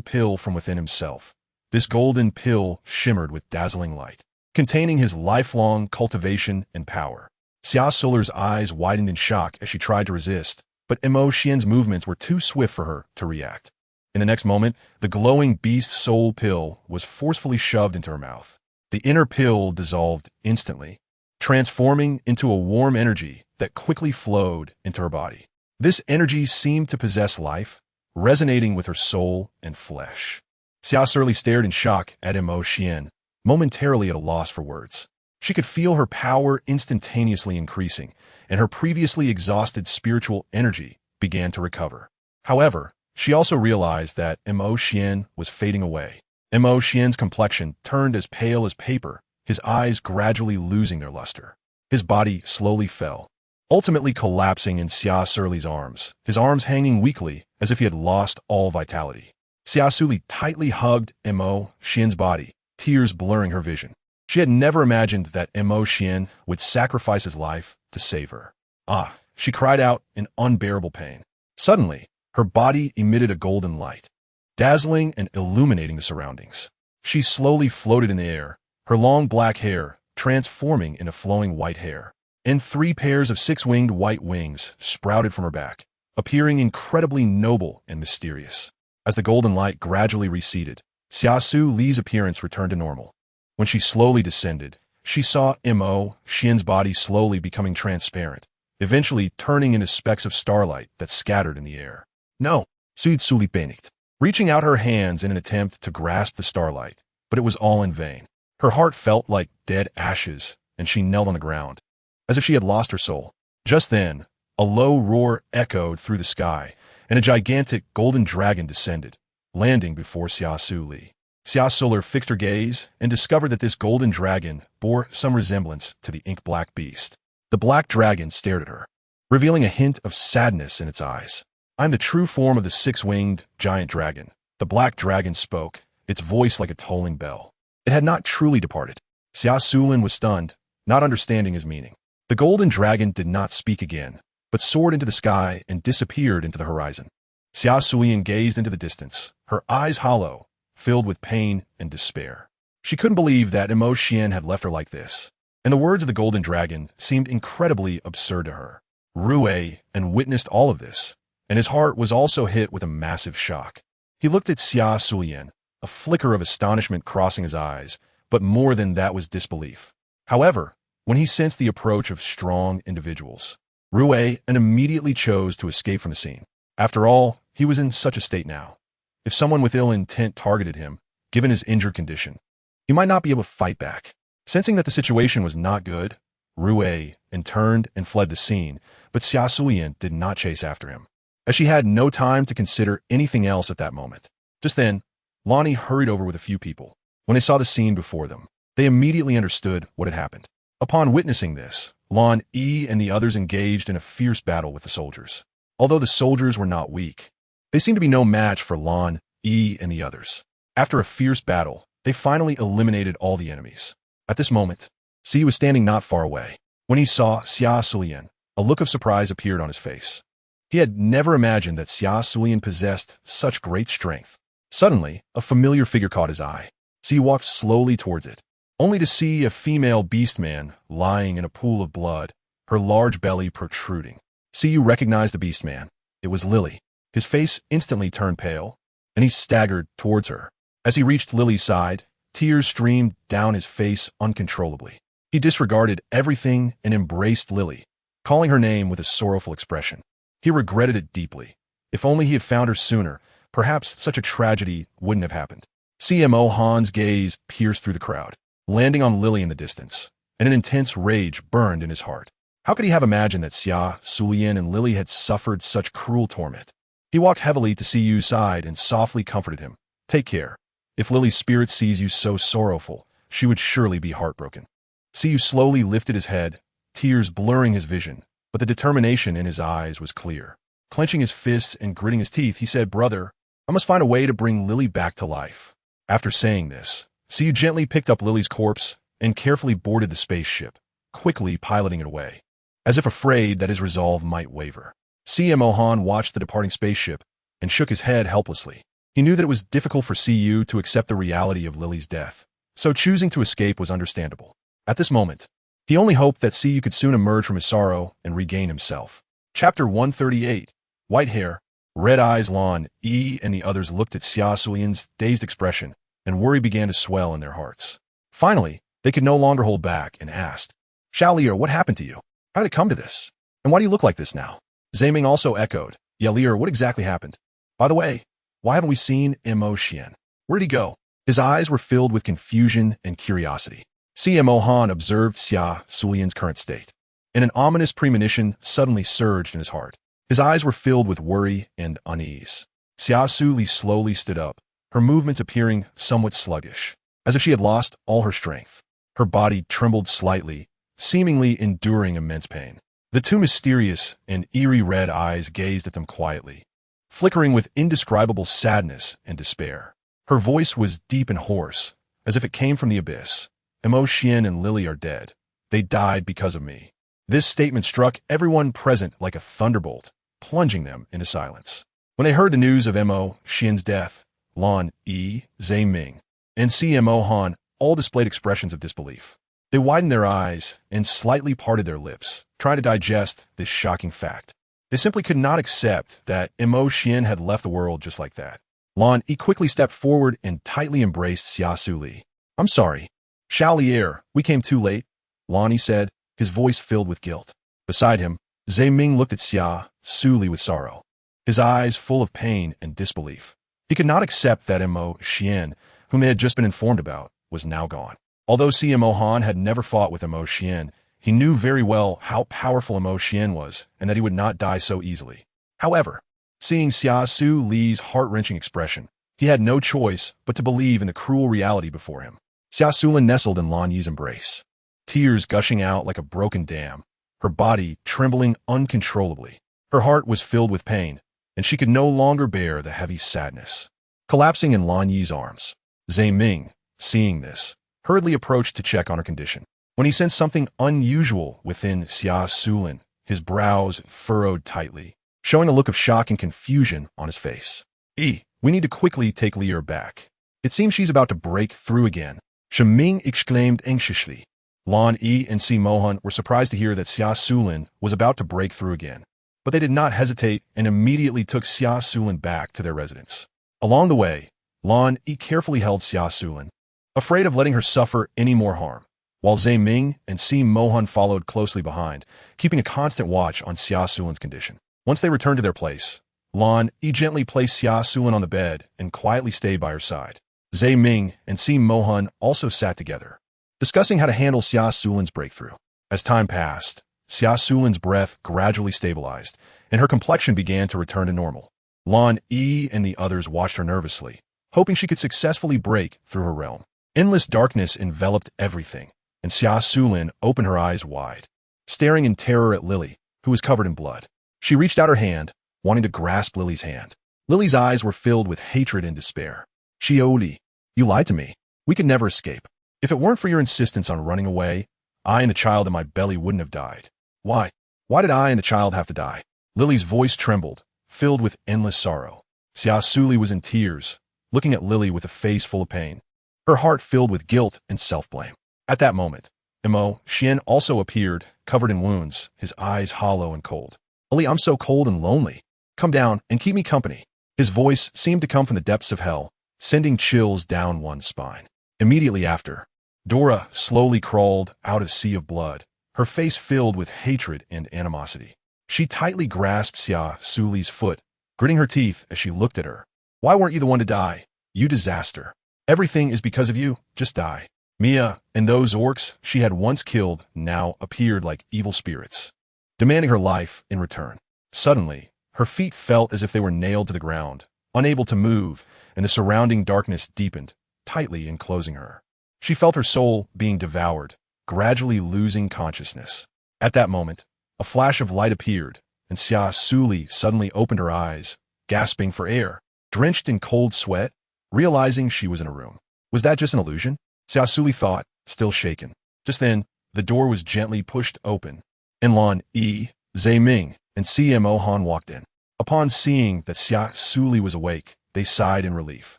pill from within himself. This golden pill shimmered with dazzling light, containing his lifelong cultivation and power. Xia Suli's eyes widened in shock as she tried to resist, but Xian's movements were too swift for her to react. In the next moment, the glowing beast soul pill was forcefully shoved into her mouth. The inner pill dissolved instantly, transforming into a warm energy that quickly flowed into her body. This energy seemed to possess life, resonating with her soul and flesh. Xia Suli stared in shock at Xian, momentarily at a loss for words. She could feel her power instantaneously increasing, and her previously exhausted spiritual energy began to recover. However, she also realized that Xian was fading away. Xian's complexion turned as pale as paper, his eyes gradually losing their luster. His body slowly fell, ultimately collapsing in Xia Suli's arms, his arms hanging weakly as if he had lost all vitality. Xia Suli tightly hugged Mo Xian's body, tears blurring her vision. She had never imagined that Mo Xian would sacrifice his life to save her. Ah, she cried out in unbearable pain. Suddenly, her body emitted a golden light, dazzling and illuminating the surroundings. She slowly floated in the air, her long black hair transforming into flowing white hair. And 3 pairs of 6-winged white wings sprouted from her back, appearing incredibly noble and mysterious. As the golden light gradually receded, Xia Suli's appearance returned to normal. When she slowly descended, she saw Mo Xian's body slowly becoming transparent, eventually turning into specks of starlight that scattered in the air. No, Xia Suli panicked, reaching out her hands in an attempt to grasp the starlight, but it was all in vain. Her heart felt like dead ashes, and she knelt on the ground, as if she had lost her soul. Just then, a low roar echoed through the sky, and a gigantic golden dragon descended, landing before Xia Suli. Xia Suli fixed her gaze and discovered that this golden dragon bore some resemblance to the ink black beast. The black dragon stared at her, revealing a hint of sadness in its eyes. "I'm the true form of the 6-winged giant dragon." The black dragon spoke, its voice like a tolling bell. It had not truly departed. Xia Suli was stunned, not understanding his meaning. The golden dragon did not speak again, but soared into the sky and disappeared into the horizon. Xia Suli gazed into the distance, her eyes hollow, filled with pain and despair. She couldn't believe that Mo Xian had left her like this, and the words of the golden dragon seemed incredibly absurd to her. Rui and witnessed all of this, and his heart was also hit with a massive shock. He looked at Xia Suli, a flicker of astonishment crossing his eyes, but more than that was disbelief. However, when he sensed the approach of strong individuals, Rui immediately chose to escape from the scene. After all, he was in such a state now. If someone with ill intent targeted him, given his injured condition, he might not be able to fight back. Sensing that the situation was not good, Rui turned and fled the scene, but Xia Suli did not chase after him, as she had no time to consider anything else at that moment. Just then, Lonnie hurried over with a few people. When they saw the scene before them, they immediately understood what had happened. Upon witnessing this, Lon E and the others engaged in a fierce battle with the soldiers. Although the soldiers were not weak, they seemed to be no match for Lon E and the others. After a fierce battle, they finally eliminated all the enemies. At this moment, C was standing not far away. When he saw Xia Suli, a look of surprise appeared on his face. He had never imagined that Xia Suli possessed such great strength. Suddenly, a familiar figure caught his eye. C walked slowly towards it, only to see a female beastman lying in a pool of blood, her large belly protruding. C recognized the beastman. It was Lily. His face instantly turned pale, and he staggered towards her. As he reached Lily's side, tears streamed down his face uncontrollably. He disregarded everything and embraced Lily, calling her name with a sorrowful expression. He regretted it deeply. If only he had found her sooner, perhaps such a tragedy wouldn't have happened. CMO Han's gaze pierced through the crowd, landing on Lily in the distance, and an intense rage burned in his heart. How could he have imagined that Xia Suli and Lily had suffered such cruel torment? He walked heavily to Siyu's side and softly comforted him. "Take care. If Lily's spirit sees you so sorrowful, she would surely be heartbroken." Siyu slowly lifted his head, tears blurring his vision, but the determination in his eyes was clear. Clenching his fists and gritting his teeth, he said, "Brother, I must find a way to bring Lily back to life." After saying this, Siyu gently picked up Lily's corpse and carefully boarded the spaceship, quickly piloting it away, as if afraid that his resolve might waver. CMO Han watched the departing spaceship and shook his head helplessly. He knew that it was difficult for Siyu to accept the reality of Lily's death, so choosing to escape was understandable. At this moment, he only hoped that Siyu could soon emerge from his sorrow and regain himself. Chapter 138. White hair, red eyes. Lon E and the others looked at Xia Suli's dazed expression, and worry began to swell in their hearts. Finally, they could no longer hold back and asked, "Xiaolier, what happened to you? How did it come to this? And why do you look like this now?" Zaiming also echoed, "Lier, what exactly happened? By the way, why haven't we seen Mo Xian? Where'd he go?" His eyes were filled with confusion and curiosity. CMO Han observed Xia Suli's current state, and an ominous premonition suddenly surged in his heart. His eyes were filled with worry and unease. Xia Suli slowly stood up, her movements appearing somewhat sluggish, as if she had lost all her strength. Her body trembled slightly, seemingly enduring immense pain. The two mysterious and eerie red eyes gazed at them quietly, flickering with indescribable sadness and despair. Her voice was deep and hoarse, as if it came from the abyss. Xian and Lily are dead. They died because of me. This statement struck everyone present like a thunderbolt, plunging them into silence. When they heard the news of Xian's death, Lan Yi, Zhe Ming, and Han all displayed expressions of disbelief. They widened their eyes and slightly parted their lips, trying to digest this shocking fact. They simply could not accept that Xian had left the world just like that. Lan Yi quickly stepped forward and tightly embraced Xia Suli. "I'm sorry. Chalier, we came too late," Lan Yi said, his voice filled with guilt. Beside him, Zhe Ming looked at Xia Suli with sorrow, his eyes full of pain and disbelief. He could not accept that Xian, whom they had just been informed about, was now gone. Although Han had never fought with Xian, he knew very well how powerful Xian was and that he would not die so easily. However, seeing Xia Suli's heart-wrenching expression, he had no choice but to believe in the cruel reality before him. Xia Suli nestled in Lan Yi's embrace, tears gushing out like a broken dam, her body trembling uncontrollably. Her heart was filled with pain, and she could no longer bear the heavy sadness. Collapsing in Lan Yi's arms, Zhe Ming, seeing this, hurriedly approached to check on her condition. When he sensed something unusual within Xia Suli, his brows furrowed tightly, showing a look of shock and confusion on his face. We need to quickly take Lier back. It seems she's about to break through again," Xia Ming exclaimed anxiously. Lan Yi and Han were surprised to hear that Xia Suli was about to break through again, but they did not hesitate and immediately took Xia Suli back to their residence. Along the way, Lan Yi carefully held Xia Suli, afraid of letting her suffer any more harm, while Zhe Ming and Han followed closely behind, keeping a constant watch on Xia Suli's condition. Once they returned to their place, Lan Yi gently placed Xia Suli on the bed and quietly stayed by her side. Zhe Ming and Han also sat together, discussing how to handle Xia Suli's breakthrough. As time passed, Xia Suli's breath gradually stabilized, and her complexion began to return to normal. Lan Yi and the others watched her nervously, hoping she could successfully break through her realm. Endless darkness enveloped everything, and Xia Suli opened her eyes wide, staring in terror at Lily, who was covered in blood. She reached out her hand, wanting to grasp Lily's hand. Lily's eyes were filled with hatred and despair. "Xiaoli, you lied to me. We could never escape. If it weren't for your insistence on running away, I and the child in my belly wouldn't have died. Why? Why did I and the child have to die?" Lily's voice trembled, filled with endless sorrow. Xia Suli was in tears, looking at Lily with a face full of pain, her heart filled with guilt and self-blame. At that moment, Xian also appeared, covered in wounds, his eyes hollow and cold. "Ali, I'm so cold and lonely. Come down and keep me company." His voice seemed to come from the depths of hell, sending chills down one's spine. Immediately after, Dora slowly crawled out of a sea of blood, her face filled with hatred and animosity. She tightly grasped Xia Suli's foot, gritting her teeth as she looked at her. "Why weren't you the one to die? You disaster. Everything is because of you. Just die." Mia and those orcs she had once killed now appeared like evil spirits, demanding her life in return. Suddenly, her feet felt as if they were nailed to the ground, unable to move, and the surrounding darkness deepened, tightly enclosing her. She felt her soul being devoured, gradually losing consciousness. At that moment, a flash of light appeared, and Xia Suli suddenly opened her eyes, gasping for air, drenched in cold sweat, realizing she was in a room. Was that just an illusion? Xia Suli thought, still shaken. Just then, the door was gently pushed open, and Lan Yi, Zhe Ming, and Han walked in. Upon seeing that Xia Suli was awake, they sighed in relief.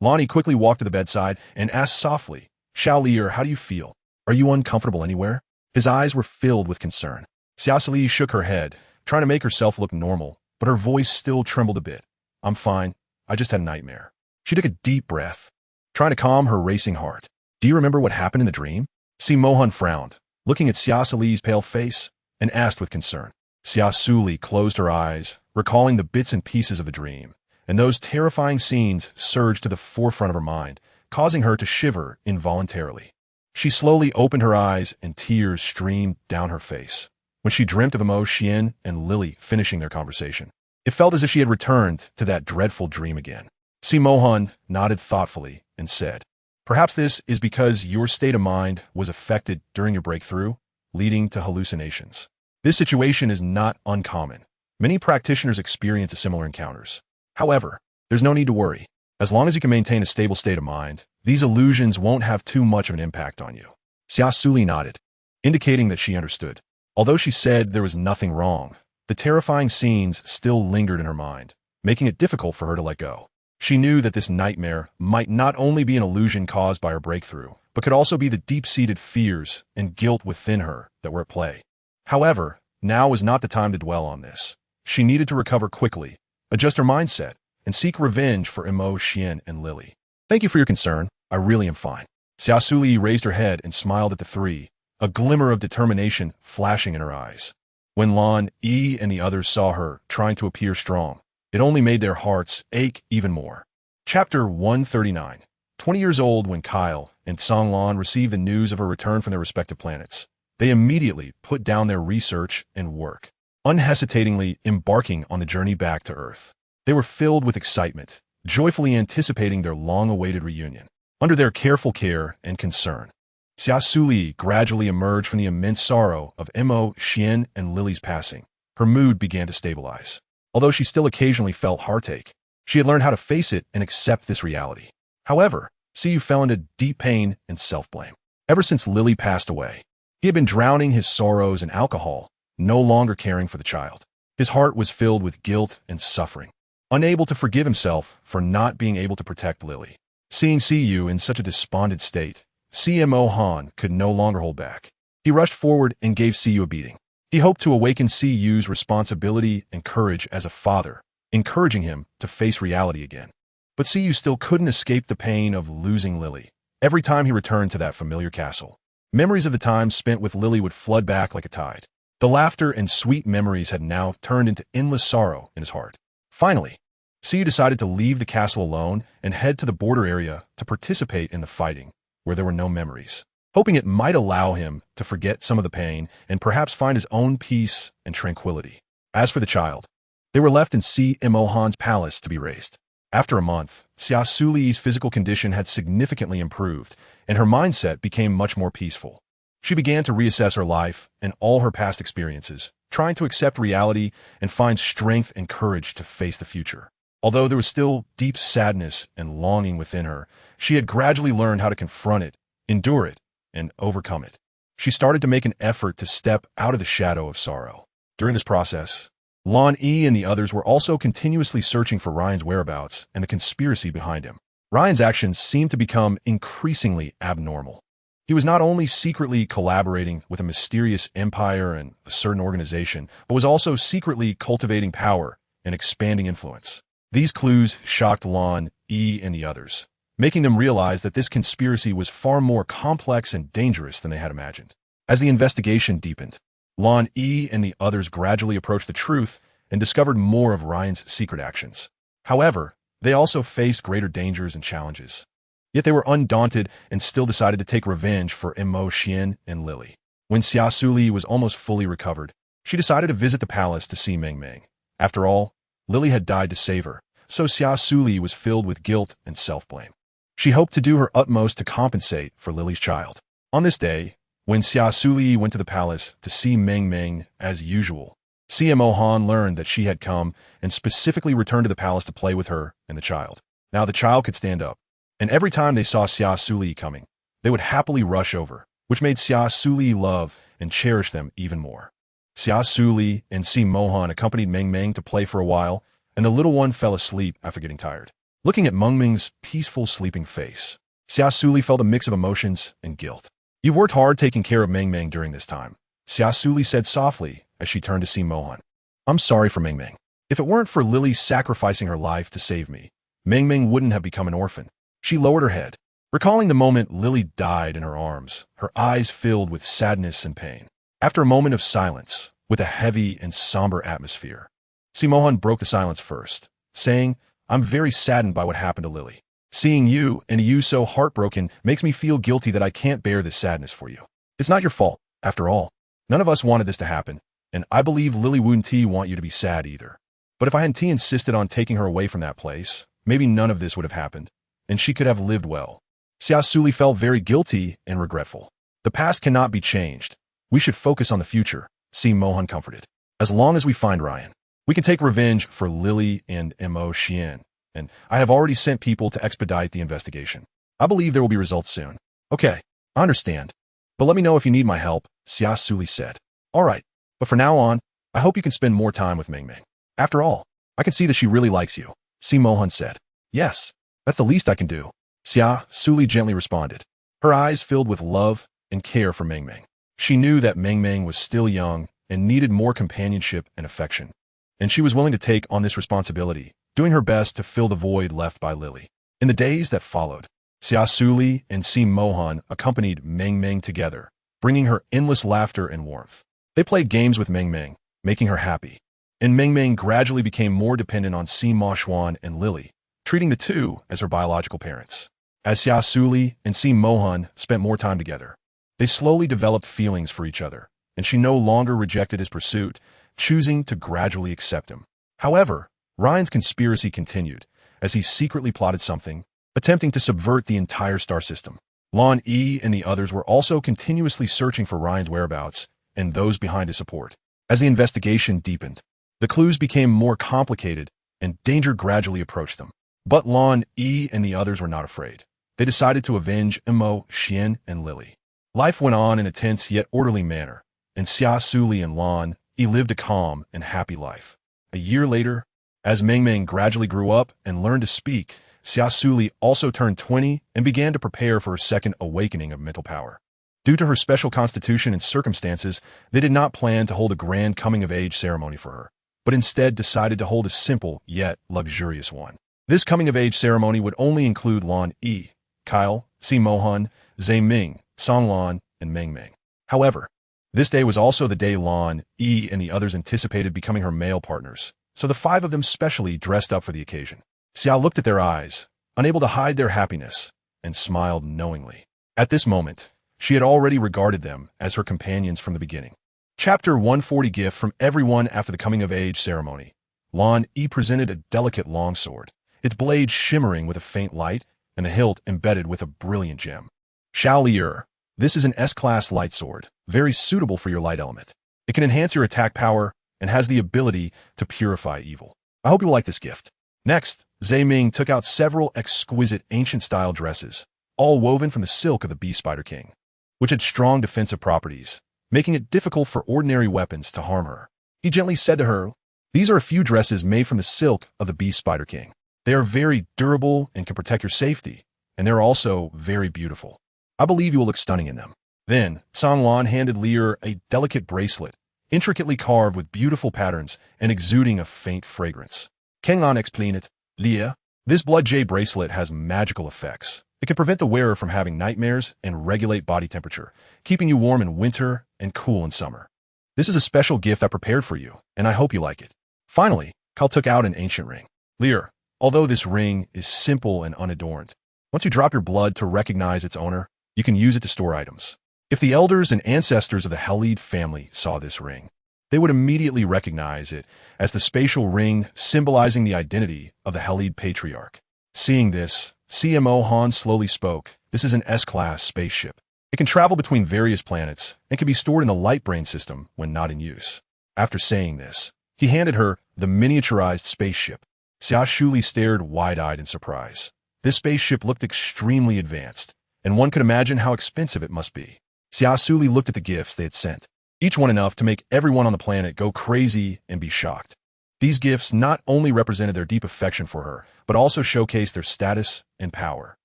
Lan Yi quickly walked to the bedside and asked softly, "Lier, how do you feel? Are you uncomfortable anywhere?" His eyes were filled with concern. Xia Suli shook her head, trying to make herself look normal, but her voice still trembled a bit. "I'm fine. I just had a nightmare." She took a deep breath, trying to calm her racing heart. "Do you remember what happened in the dream?" Han frowned, looking at Xia Suli's pale face, and asked with concern. Xia Suli closed her eyes, recalling the bits and pieces of the dream, and those terrifying scenes surged to the forefront of her mind, causing her to shiver involuntarily. She slowly opened her eyes and tears streamed down her face when she dreamt of Xian and Lily finishing their conversation. It felt as if she had returned to that dreadful dream again. Han nodded thoughtfully and said, "Perhaps this is because your state of mind was affected during your breakthrough, leading to hallucinations." This situation is not uncommon. Many practitioners experience similar encounters. However, there's no need to worry. As long as you can maintain a stable state of mind, these illusions won't have too much of an impact on you. Xia Suli nodded, indicating that she understood. Although she said there was nothing wrong, the terrifying scenes still lingered in her mind, making it difficult for her to let go. She knew that this nightmare might not only be an illusion caused by her breakthrough, but could also be the deep-seated fears and guilt within her that were at play. However, now was not the time to dwell on this. She needed to recover quickly, adjust her mindset, and seek revenge for Imo, Xian, and Lily. Thank you for your concern. I really am fine. Xia Suli raised her head and smiled at the three, a glimmer of determination flashing in her eyes. When Lan, Yi, and the others saw her trying to appear strong, it only made their hearts ache even more. Chapter 139. 20 years old when Kyle and Songlan received the news of her return from their respective planets. They immediately put down their research and work, unhesitatingly embarking on the journey back to Earth. They were filled with excitement, joyfully anticipating their long-awaited reunion. Under their careful care and concern, Xia Suli gradually emerged from the immense sorrow of Imo, Xian, and Lily's passing. Her mood began to stabilize. Although she still occasionally felt heartache, she had learned how to face it and accept this reality. However, Siyu fell into deep pain and self-blame. Ever since Lily passed away, he had been drowning his sorrows in alcohol, no longer caring for the child. His heart was filled with guilt and suffering, unable to forgive himself for not being able to protect Lily. Seeing Siyu in such a despondent state, CMO Han could no longer hold back. He rushed forward and gave Siyu a beating. He hoped to awaken Siyu's responsibility and courage as a father, encouraging him to face reality again. But Siyu still couldn't escape the pain of losing Lily. Every time he returned to that familiar castle, memories of the time spent with Lily would flood back like a tide. The laughter and sweet memories had now turned into endless sorrow in his heart. Finally, Siyu decided to leave the castle alone and head to the border area to participate in the fighting, where there were no memories, hoping it might allow him to forget some of the pain and perhaps find his own peace and tranquility. As for the child, they were left in CMO Han's palace to be raised. After a month, Xia Suli's physical condition had significantly improved, and her mindset became much more peaceful. She began to reassess her life and all her past experiences, trying to accept reality and find strength and courage to face the future. Although there was still deep sadness and longing within her, she had gradually learned how to confront it, endure it, and overcome it. She started to make an effort to step out of the shadow of sorrow. During this process, Lan Yi and the others were also continuously searching for Ryan's whereabouts and the conspiracy behind him. Ryan's actions seemed to become increasingly abnormal. He was not only secretly collaborating with a mysterious empire and a certain organization, but was also secretly cultivating power and expanding influence. These clues shocked Lan, Yi, and the others, making them realize that this conspiracy was far more complex and dangerous than they had imagined. As the investigation deepened, Lan Yi and the others gradually approached the truth and discovered more of Ryan's secret actions. However, they also faced greater dangers and challenges. Yet they were undaunted and still decided to take revenge for Imo, Xian, and Lily. When Xia Suli was almost fully recovered, she decided to visit the palace to see Meng Meng. After all, Lily had died to save her, so Xia Suli was filled with guilt and self-blame. She hoped to do her utmost to compensate for Lily's child. On this day, when Xia Suli went to the palace to see Meng Meng as usual, CMO Han learned that she had come and specifically returned to the palace to play with her and the child. Now the child could stand up, and every time they saw Xia Suli coming, they would happily rush over, which made Xia Suli love and cherish them even more. Xia Suli and CMO Han accompanied Meng Meng to play for a while, and the little one fell asleep after getting tired. Looking at Meng Meng's peaceful sleeping face, Xia Suli felt a mix of emotions and guilt. "You've worked hard taking care of Meng Meng during this time," Xia Suli said softly as she turned to see Mohan. "I'm sorry for Meng Meng. If it weren't for Lily sacrificing her life to save me, Meng Meng wouldn't have become an orphan." She lowered her head, recalling the moment Lily died in her arms, her eyes filled with sadness and pain. After a moment of silence, with a heavy and somber atmosphere, Simohan broke the silence first, saying, "I'm very saddened by what happened to Lily. Seeing you and you so heartbroken makes me feel guilty that I can't bear this sadness for you. It's not your fault, after all. None of us wanted this to happen, and I believe Lily wouldn't want you to be sad either. But if I hadn't insisted on taking her away from that place, maybe none of this would have happened, and she could have lived well." Xia Suli felt very guilty and regretful. "The past cannot be changed. We should focus on the future," Si Mohan comforted. As long as we find Ryan, we can take revenge for Lily and Mo Xian, and I have already sent people to expedite the investigation. I believe there will be results soon. Okay, I understand. But let me know if you need my help, Xia Suli said. All right, but for now on, I hope you can spend more time with Ming Ming. After all, I can see that she really likes you, Si Mohan said. Yes, that's the least I can do, Xia Suli gently responded. Her eyes filled with love and care for Ming Ming. She knew that Ming Ming was still young and needed more companionship and affection, and she was willing to take on this responsibility, doing her best to fill the void left by Lily. In the days that followed, Xia Suli and Si Mohan accompanied Ming Ming together, bringing her endless laughter and warmth. They played games with Ming Ming, making her happy, and Ming Ming gradually became more dependent on Si Ma Xuan and Lily, treating the two as her biological parents. As Xia Suli and Si Mohan spent more time together, they slowly developed feelings for each other, and she no longer rejected his pursuit, choosing to gradually accept him. However, Ryan's conspiracy continued, as he secretly plotted something, attempting to subvert the entire star system. Lan Yi and the others were also continuously searching for Ryan's whereabouts and those behind his support. As the investigation deepened, the clues became more complicated and danger gradually approached them. But Lan Yi and the others were not afraid. They decided to avenge Mo Xian and Lily. Life went on in a tense yet orderly manner, and Xia Suli and Lan Yi lived a calm and happy life. A year later, as Ming Ming gradually grew up and learned to speak, Xia Suli also turned 20 and began to prepare for her second awakening of mental power. Due to her special constitution and circumstances, they did not plan to hold a grand coming-of-age ceremony for her, but instead decided to hold a simple yet luxurious one. This coming-of-age ceremony would only include Lan Yi, Kyle, Si Mohan, Zhe Ming, Song Lan, and Ming Ming. However, this day was also the day Lan Yi and the others anticipated becoming her male partners, so the five of them specially dressed up for the occasion. Xia looked at their eyes, unable to hide their happiness, and smiled knowingly. At this moment, she had already regarded them as her companions from the beginning. Chapter 140 Gift from everyone after the coming-of-age ceremony. Lan Yi presented a delicate longsword, its blade shimmering with a faint light and the hilt embedded with a brilliant gem. Xiao Lier, this is an S-class light sword, very suitable for your light element. It can enhance your attack power and has the ability to purify evil. I hope you will like this gift. Next, Zhe Ming took out several exquisite ancient-style dresses, all woven from the silk of the Beast Spider King, which had strong defensive properties, making it difficult for ordinary weapons to harm her. He gently said to her, "These are a few dresses made from the silk of the Beast Spider King. They are very durable and can protect your safety, and they're also very beautiful. I believe you will look stunning in them." Then, San Lan handed Lier a delicate bracelet, intricately carved with beautiful patterns and exuding a faint fragrance. Kang Lan explained, "Lier, this blood jade bracelet has magical effects. It can prevent the wearer from having nightmares and regulate body temperature, keeping you warm in winter and cool in summer. This is a special gift I prepared for you, and I hope you like it." Finally, Kal took out an ancient ring. "Lier, although this ring is simple and unadorned, once you drop your blood to recognize its owner, you can use it to store items. If the elders and ancestors of the Halid family saw this ring, they would immediately recognize it as the spatial ring symbolizing the identity of the Halid patriarch." Seeing this, CMO Han slowly spoke, "This is an S-class spaceship. It can travel between various planets and can be stored in the light brain system when not in use." After saying this, he handed her the miniaturized spaceship. Xia Suli stared wide-eyed in surprise. This spaceship looked extremely advanced, and one could imagine how expensive it must be. Xia Suli looked at the gifts they had sent, each one enough to make everyone on the planet go crazy and be shocked. These gifts not only represented their deep affection for her, but also showcased their status and power.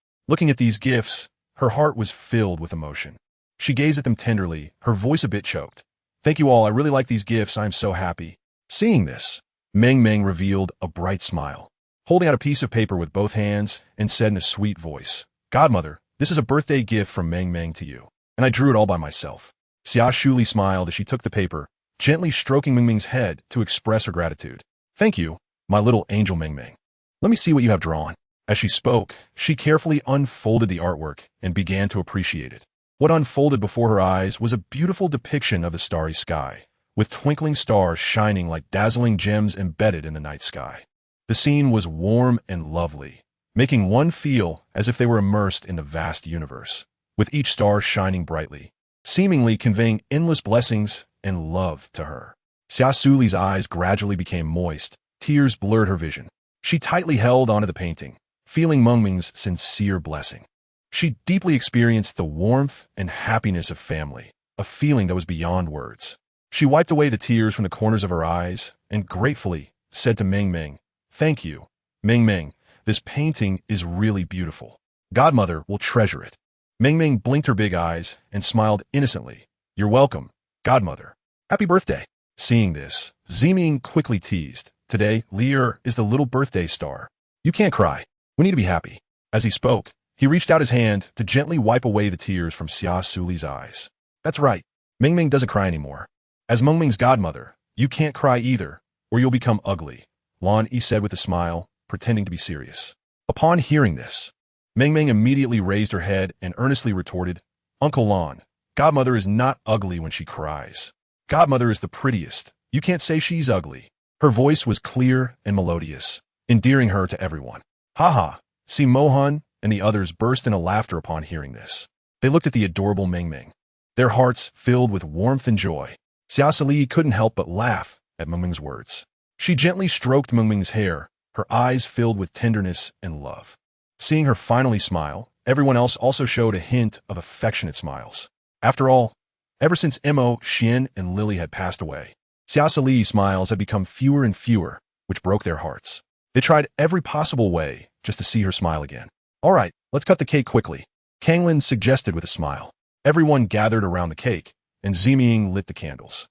Looking at these gifts, her heart was filled with emotion. She gazed at them tenderly, her voice a bit choked. "Thank you all, I really like these gifts, I am so happy." Seeing this, Ming Ming revealed a bright smile, holding out a piece of paper with both hands, and said in a sweet voice, "Godmother, this is a birthday gift from Ming Ming to you, and I drew it all by myself." Xia Suli smiled as she took the paper, gently stroking Ming Ming's head to express her gratitude. "Thank you, my little angel Ming Ming. Let me see what you have drawn." As she spoke, she carefully unfolded the artwork and began to appreciate it. What unfolded before her eyes was a beautiful depiction of the starry sky, with twinkling stars shining like dazzling gems embedded in the night sky. The scene was warm and lovely, making one feel as if they were immersed in the vast universe, with each star shining brightly, seemingly conveying endless blessings and love to her. Xia Suli's eyes gradually became moist. Tears blurred her vision. She tightly held onto the painting, feeling Mengming's sincere blessing. She deeply experienced the warmth and happiness of family, a feeling that was beyond words. She wiped away the tears from the corners of her eyes and gratefully said to Mengming, "Thank you, Mengming. This painting is really beautiful. Godmother will treasure it." Mengming blinked her big eyes and smiled innocently. "You're welcome, Godmother. Happy birthday." Seeing this, Ximing quickly teased, "Today, Lier is the little birthday star. You can't cry. We need to be happy." As he spoke, he reached out his hand to gently wipe away the tears from Xia Suli's eyes. "That's right. Mengming doesn't cry anymore. As Mengming's godmother, you can't cry either, or you'll become ugly," Lan Yi said with a smile, pretending to be serious. Upon hearing this, Mengming immediately raised her head and earnestly retorted, "Uncle Lan, Godmother is not ugly when she cries. Godmother is the prettiest. You can't say she's ugly." Her voice was clear and melodious, endearing her to everyone. "Ha!" Si Mohan and the others burst into laughter upon hearing this. They looked at the adorable Mengming, their hearts filled with warmth and joy. Xia Suli couldn't help but laugh at Mengming's words. She gently stroked Mengming's hair, her eyes filled with tenderness and love. Seeing her finally smile, everyone else also showed a hint of affectionate smiles. After all, ever since Mo, Xian, and Lily had passed away, Xia Suli's smiles had become fewer and fewer, which broke their hearts. They tried every possible way just to see her smile again. "All right, let's cut the cake quickly," Kanglin suggested with a smile. Everyone gathered around the cake, and Ximing lit the candles.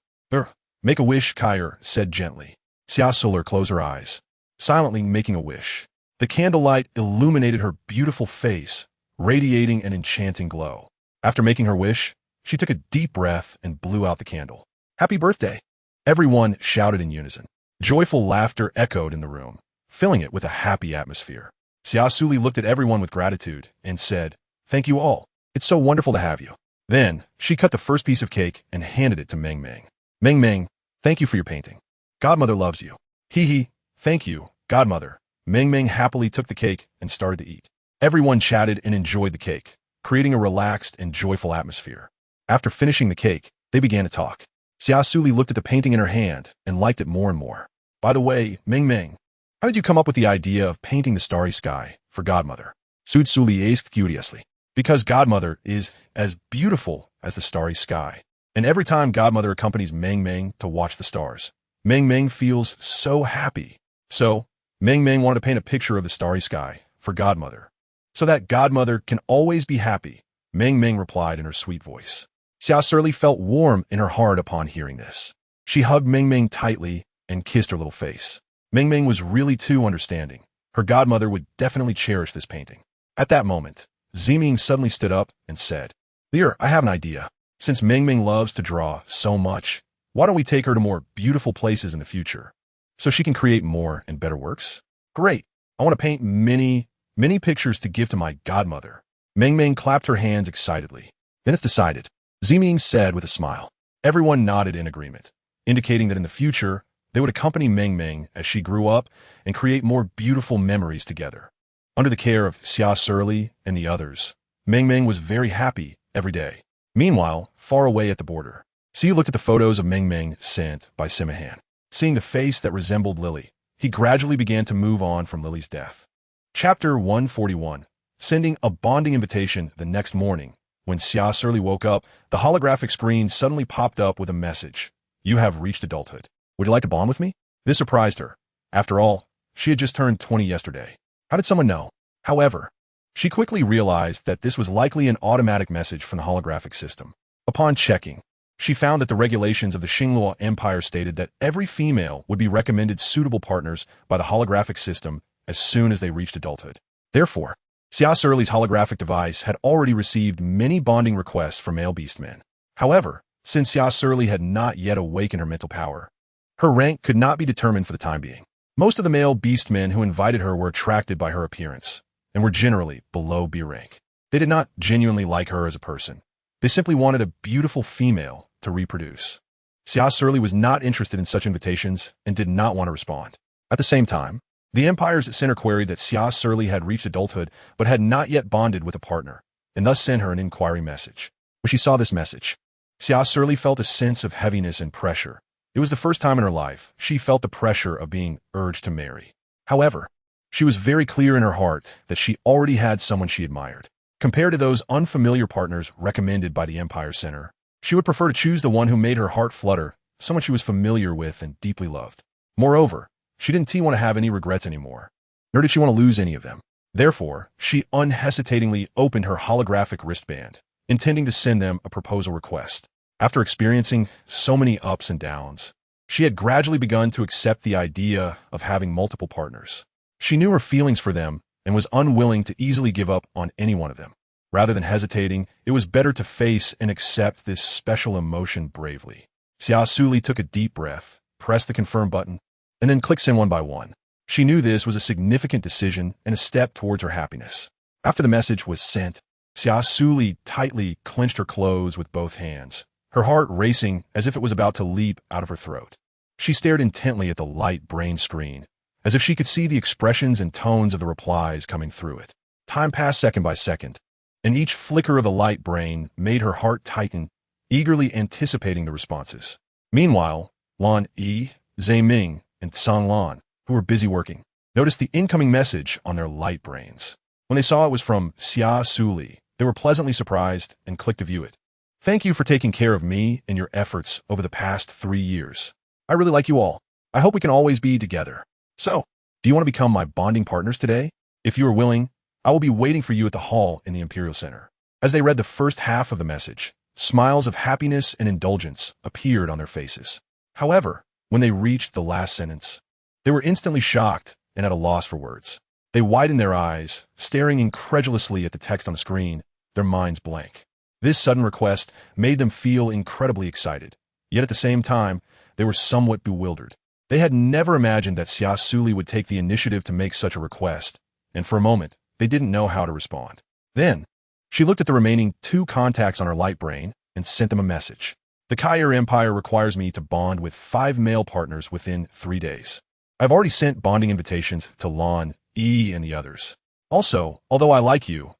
Make a wish," Kaier said gently. Xia Suli closed her eyes, silently making a wish. The candlelight illuminated her beautiful face, radiating an enchanting glow. After making her wish, she took a deep breath and blew out the candle. "Happy birthday!" Everyone shouted in unison. Joyful laughter echoed in the room, filling it with a happy atmosphere. Xia Suli looked at everyone with gratitude and said, "Thank you all. It's so wonderful to have you." Then, she cut the first piece of cake and handed it to Mengming. "Mengming, thank you for your painting. Godmother loves you." "Hee, thank you, Godmother." Mengming happily took the cake and started to eat. Everyone chatted and enjoyed the cake, creating a relaxed and joyful atmosphere. After finishing the cake, they began to talk. Xia Suli looked at the painting in her hand and liked it more and more. "By the way, Mengming, how did you come up with the idea of painting the starry sky for Godmother?" Xia Suli asked curiously. "Because Godmother is as beautiful as the starry sky. And every time Godmother accompanies Mengming to watch the stars, Mengming feels so happy. So, Mengming wanted to paint a picture of the starry sky for Godmother, so that Godmother can always be happy," Mengming replied in her sweet voice. Xia Suli felt warm in her heart upon hearing this. She hugged Mengming tightly and kissed her little face. Mengming was really too understanding. Her godmother would definitely cherish this painting. At that moment, Ximing suddenly stood up and said, "Lier, I have an idea. Since Mengming loves to draw so much, why don't we take her to more beautiful places in the future, so she can create more and better works?" "Great. I want to paint many pictures to give to my godmother." Mengming clapped her hands excitedly. "Then it's decided," Ximing said with a smile. Everyone nodded in agreement, indicating that in the future, they would accompany Mengming as she grew up and create more beautiful memories together. Under the care of Xia Suli and the others, Mengming was very happy every day. Meanwhile, far away at the border, Xia looked at the photos of Mengming sent by Simahan. Seeing the face that resembled Lily, he gradually began to move on from Lily's death. Chapter 141. Sending a bonding invitation. The next morning, when Xia Suli woke up, the holographic screen suddenly popped up with a message. "You have reached adulthood. Would you like to bond with me?" This surprised her. After all, she had just turned 20 yesterday. How did someone know? However, she quickly realized that this was likely an automatic message from the holographic system. Upon checking, she found that the regulations of the Xinglua Empire stated that every female would be recommended suitable partners by the holographic system as soon as they reached adulthood. Therefore, Xia Suli's holographic device had already received many bonding requests from male beastmen. However, since Xia Suli had not yet awakened her mental power, her rank could not be determined for the time being. Most of the male beastmen who invited her were attracted by her appearance and were generally below B rank. They did not genuinely like her as a person. They simply wanted a beautiful female to reproduce. Xia Suli was not interested in such invitations and did not want to respond. At the same time, the Empire's center queried that Xia Suli had reached adulthood but had not yet bonded with a partner, and thus sent her an inquiry message. When she saw this message, Xia Suli felt a sense of heaviness and pressure. It was the first time in her life she felt the pressure of being urged to marry. However, she was very clear in her heart that she already had someone she admired. Compared to those unfamiliar partners recommended by the Empire Center, she would prefer to choose the one who made her heart flutter, someone she was familiar with and deeply loved. Moreover, she didn't want to have any regrets anymore, nor did she want to lose any of them. Therefore, she unhesitatingly opened her holographic wristband, intending to send them a proposal request. After experiencing so many ups and downs, she had gradually begun to accept the idea of having multiple partners. She knew her feelings for them and was unwilling to easily give up on any one of them. Rather than hesitating, it was better to face and accept this special emotion bravely. Xia Suli took a deep breath, pressed the confirm button, and then clicked send one by one. She knew this was a significant decision and a step towards her happiness. After the message was sent, Xia Suli tightly clenched her clothes with both hands, her heart racing as if it was about to leap out of her throat. She stared intently at the light brain screen, as if she could see the expressions and tones of the replies coming through it. Time passed second by second, and each flicker of the light brain made her heart tighten, eagerly anticipating the responses. Meanwhile, Lan Yi, Zhe Ming, and Song Lan, who were busy working, noticed the incoming message on their light brains. When they saw it was from Xia Suli, they were pleasantly surprised and clicked to view it. Thank you for taking care of me and your efforts over the past 3 years. I really like you all. I hope we can always be together. So, do you want to become my bonding partners today? If you are willing, I will be waiting for you at the hall in the Imperial Center. As they read the first half of the message, smiles of happiness and indulgence appeared on their faces. However, when they reached the last sentence, they were instantly shocked and at a loss for words. They widened their eyes, staring incredulously at the text on the screen, their minds blank. This sudden request made them feel incredibly excited, yet at the same time, they were somewhat bewildered. They had never imagined that Xia Suli would take the initiative to make such a request, and for a moment, they didn't know how to respond. Then, she looked at the remaining 2 contacts on her light brain and sent them a message. The Kai'er Empire requires me to bond with 5 male partners within 3 days. I've already sent bonding invitations to Lan, Yi, and the others. Also, although I like you,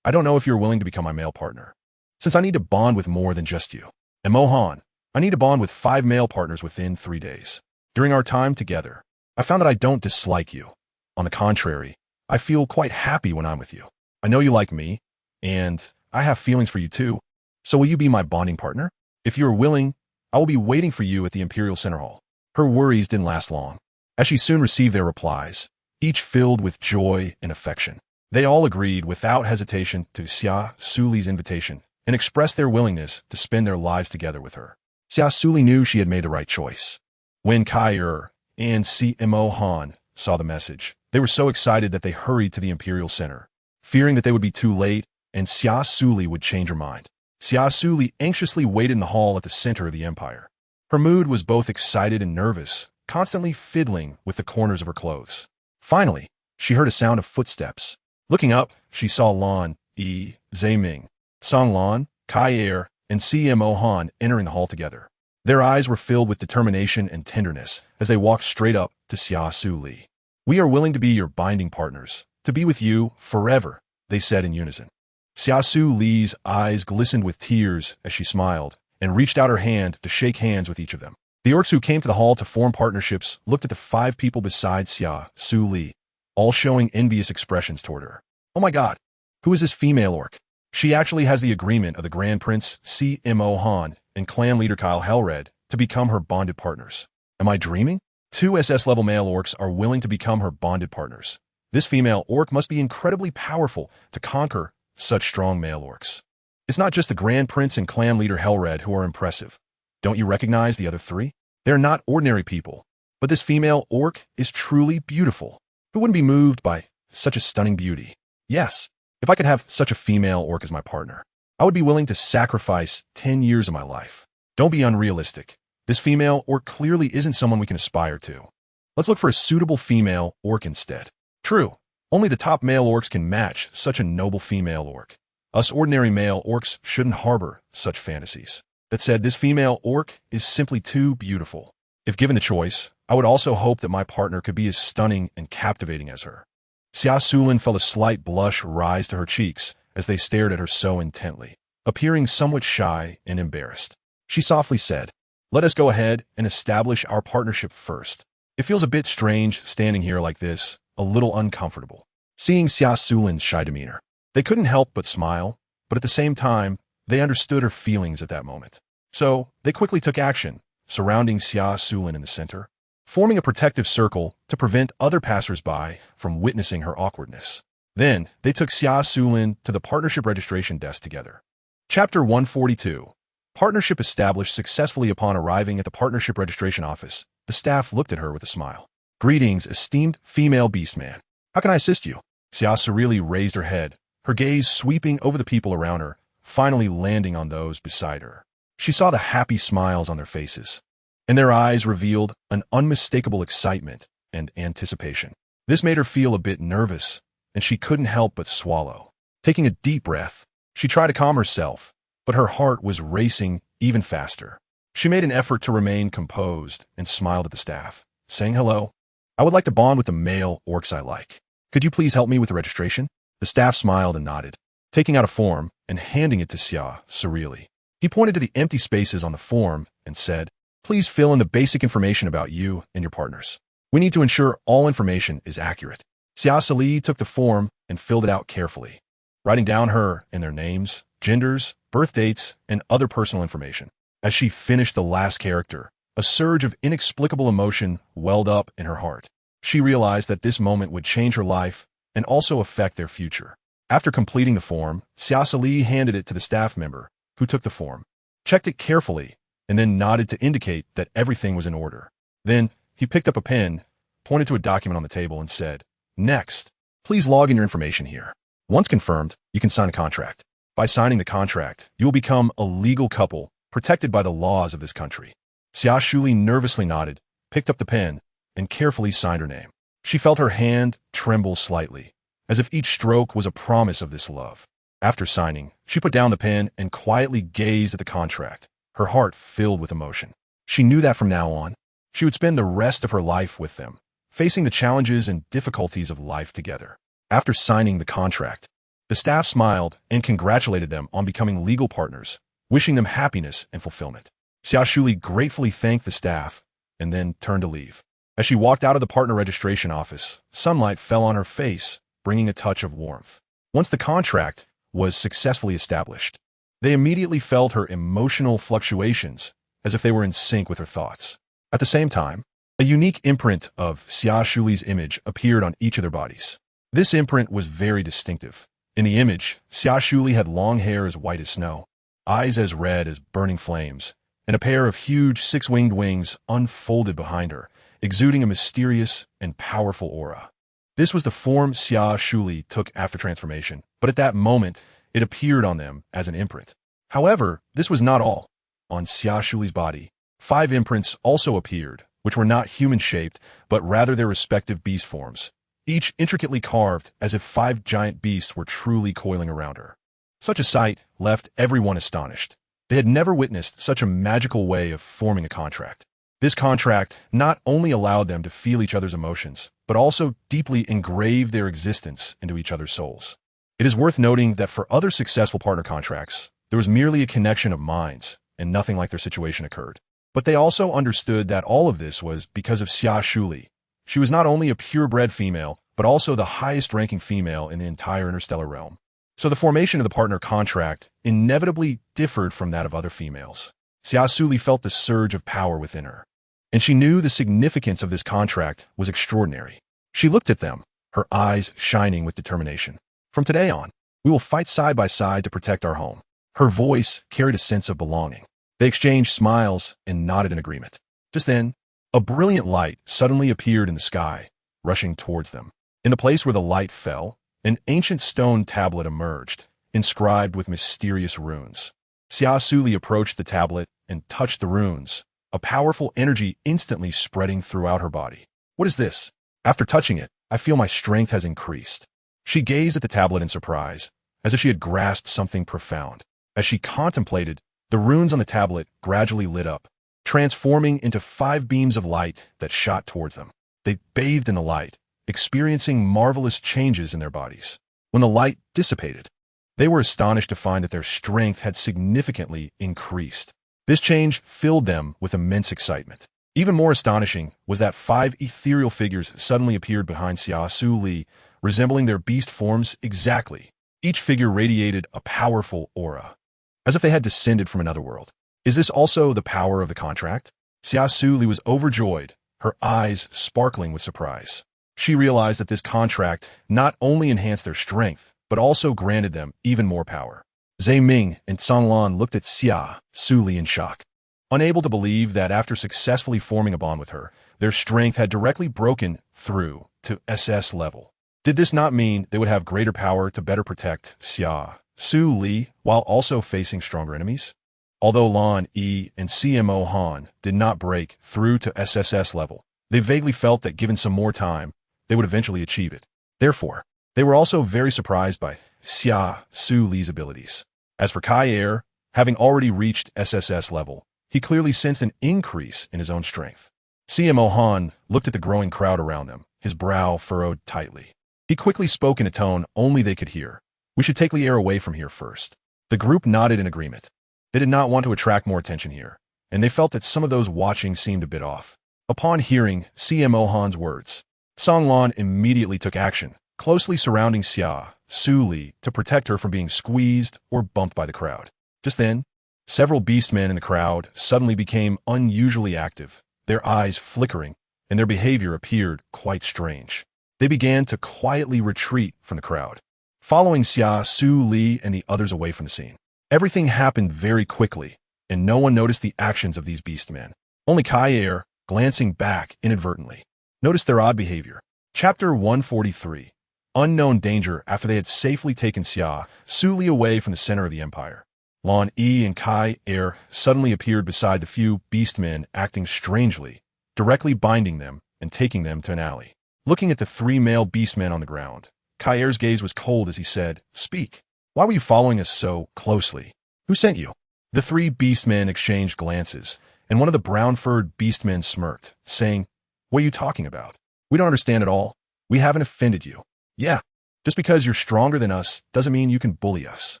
I don't know if you're willing to become my male partner, since I need to bond with more than just you. And Mohan, I need to bond with 5 male partners within 3 days. During our time together, I found that I don't dislike you. On the contrary, I feel quite happy when I'm with you. I know you like me, and I have feelings for you too. So will you be my bonding partner? If you are willing, I will be waiting for you at the Imperial Center Hall. Her worries didn't last long, as she soon received their replies, each filled with joy and affection. They all agreed without hesitation to Xia Suli's invitation and expressed their willingness to spend their lives together with her. Xia Suli knew she had made the right choice. When Kai'er and CMO Han saw the message, they were so excited that they hurried to the Imperial Center, fearing that they would be too late and Xia Suli would change her mind. Xia Suli anxiously waited in the hall at the center of the empire. Her mood was both excited and nervous, constantly fiddling with the corners of her clothes. Finally, she heard a sound of footsteps. Looking up, she saw Lan Yi, Zhe Ming, Song Lan, Kai'er, and CMO Han entering the hall together. Their eyes were filled with determination and tenderness as they walked straight up to Xia Suli. We are willing to be your binding partners, to be with you forever, they said in unison. Xia Suli's eyes glistened with tears as she smiled and reached out her hand to shake hands with each of them. The orcs who came to the hall to form partnerships looked at the 5 people beside Xia Suli, all showing envious expressions toward her. Oh my god, who is this female orc? She actually has the agreement of the Grand Prince CMO Han and clan leader Kyle Hellred to become her bonded partners. Am I dreaming? 2 SS-level male orcs are willing to become her bonded partners. This female orc must be incredibly powerful to conquer such strong male orcs. It's not just the Grand Prince and clan leader Hellred who are impressive. Don't you recognize the other 3? They're not ordinary people, but this female orc is truly beautiful. Who wouldn't be moved by such a stunning beauty? Yes, if I could have such a female orc as my partner, I would be willing to sacrifice 10 years of my life. Don't be unrealistic. This female orc clearly isn't someone we can aspire to. Let's look for a suitable female orc instead. True, only the top male orcs can match such a noble female orc. Us ordinary male orcs shouldn't harbor such fantasies. That said, this female orc is simply too beautiful. If given the choice, I would also hope that my partner could be as stunning and captivating as her. Xia Suli felt a slight blush rise to her cheeks as they stared at her so intently, appearing somewhat shy and embarrassed. She softly said, "Let us go ahead and establish our partnership first. It feels a bit strange standing here like this, a little uncomfortable." Seeing Xia Sulin's shy demeanor, they couldn't help but smile, but at the same time, they understood her feelings at that moment. So, they quickly took action, surrounding Xia Sulin in the center, forming a protective circle to prevent other passers-by from witnessing her awkwardness. Then, they took Xia Sulin to the partnership registration desk together. Chapter 142. Partnership established successfully. Upon arriving at the partnership registration office, the staff looked at her with a smile. "Greetings, esteemed female beastman. How can I assist you?" Xia Suli raised her head, her gaze sweeping over the people around her, finally landing on those beside her. She saw the happy smiles on their faces, and their eyes revealed an unmistakable excitement and anticipation. This made her feel a bit nervous, and she couldn't help but swallow. Taking a deep breath, she tried to calm herself, but her heart was racing even faster. She made an effort to remain composed and smiled at the staff, saying, "Hello. I would like to bond with the male orcs I like. Could you please help me with the registration?" The staff smiled and nodded, taking out a form and handing it to Xia Suli. He pointed to the empty spaces on the form and said, "Please fill in the basic information about you and your partners. We need to ensure all information is accurate." Xia Suli took the form and filled it out carefully, writing down her and their names, genders, birth dates, and other personal information. As she finished the last character, a surge of inexplicable emotion welled up in her heart. She realized that this moment would change her life and also affect their future. After completing the form, Xia Suli handed it to the staff member, who took the form, checked it carefully, and then nodded to indicate that everything was in order. Then, he picked up a pen, pointed to a document on the table, and said, "Next, please log in your information here. Once confirmed, you can sign a contract. By signing the contract, you will become a legal couple protected by the laws of this country." Xia Suli nervously nodded, picked up the pen, and carefully signed her name. She felt her hand tremble slightly, as if each stroke was a promise of this love. After signing, she put down the pen and quietly gazed at the contract, her heart filled with emotion. She knew that from now on, she would spend the rest of her life with them, facing the challenges and difficulties of life together. After signing the contract, the staff smiled and congratulated them on becoming legal partners, wishing them happiness and fulfillment. Xia Suli gratefully thanked the staff and then turned to leave. As she walked out of the partner registration office, sunlight fell on her face, bringing a touch of warmth. Once the contract was successfully established, they immediately felt her emotional fluctuations as if they were in sync with her thoughts. At the same time, a unique imprint of Xia Suli's image appeared on each of their bodies. This imprint was very distinctive. In the image, Xia Suli had long hair as white as snow, eyes as red as burning flames, and a pair of huge six-winged wings unfolded behind her, exuding a mysterious and powerful aura. This was the form Xia Suli took after transformation, but at that moment, it appeared on them as an imprint. However, this was not all. On Xia Suli's body, 5 imprints also appeared, which were not human-shaped, but rather their respective beast forms, each intricately carved as if 5 giant beasts were truly coiling around her. Such a sight left everyone astonished. They had never witnessed such a magical way of forming a contract. This contract not only allowed them to feel each other's emotions, but also deeply engraved their existence into each other's souls. It is worth noting that for other successful partner contracts, there was merely a connection of minds, and nothing like their situation occurred. But they also understood that all of this was because of Xia Suli. She was not only a purebred female, but also the highest-ranking female in the entire interstellar realm. So the formation of the partner contract inevitably differed from that of other females. Xia Suli felt the surge of power within her, and she knew the significance of this contract was extraordinary. She looked at them, her eyes shining with determination. "From today on, we will fight side by side to protect our home." Her voice carried a sense of belonging. They exchanged smiles and nodded in agreement. Just then, a brilliant light suddenly appeared in the sky, rushing towards them. In the place where the light fell, an ancient stone tablet emerged, inscribed with mysterious runes. Xia Suli approached the tablet and touched the runes, a powerful energy instantly spreading throughout her body. "What is this? After touching it, I feel my strength has increased." She gazed at the tablet in surprise, as if she had grasped something profound. As she contemplated, the runes on the tablet gradually lit up, transforming into 5 beams of light that shot towards them. They bathed in the light, experiencing marvelous changes in their bodies. When the light dissipated, they were astonished to find that their strength had significantly increased. This change filled them with immense excitement. Even more astonishing was that 5 ethereal figures suddenly appeared behind Xia Suli, resembling their beast forms exactly. Each figure radiated a powerful aura, as if they had descended from another world. Is this also the power of the contract? Xia Suli was overjoyed, her eyes sparkling with surprise. She realized that this contract not only enhanced their strength, but also granted them even more power. Zhe Ming and Songlan looked at Xia Suli in shock, unable to believe that after successfully forming a bond with her, their strength had directly broken through to SS level. Did this not mean they would have greater power to better protect Xia Suli while also facing stronger enemies? Although Lan Yi and CMO Han did not break through to SSS level, they vaguely felt that given some more time, they would eventually achieve it. Therefore, they were also very surprised by Xia Suli's abilities. As for Kai Er, having already reached SSS level, he clearly sensed an increase in his own strength. CMO Han looked at the growing crowd around them, his brow furrowed tightly. He quickly spoke in a tone only they could hear. We should take the air away from here first. The group nodded in agreement. They did not want to attract more attention here, and they felt that some of those watching seemed a bit off. Upon hearing CMO Han's words, Songlan immediately took action, closely surrounding Xia Suli to protect her from being squeezed or bumped by the crowd. Just then, several beastmen in the crowd suddenly became unusually active, their eyes flickering, and their behavior appeared quite strange. They began to quietly retreat from the crowd, following Xia Suli and the others away from the scene. Everything happened very quickly, and no one noticed the actions of these beastmen. Only Kai Er, glancing back inadvertently, noticed their odd behavior. Chapter 143. Unknown danger after they had safely taken Xia Suli away from the center of the empire. Lan Yi and Kai Er suddenly appeared beside the few beastmen acting strangely, directly binding them and taking them to an alley. Looking at the 3 male beastmen on the ground, Kai Er's gaze was cold as he said, "Speak. Why were you following us so closely? Who sent you?" The 3 beastmen exchanged glances, and one of the brown-furred beastmen smirked, saying, "What are you talking about? We don't understand at all. We haven't offended you. Yeah, just because you're stronger than us doesn't mean you can bully us."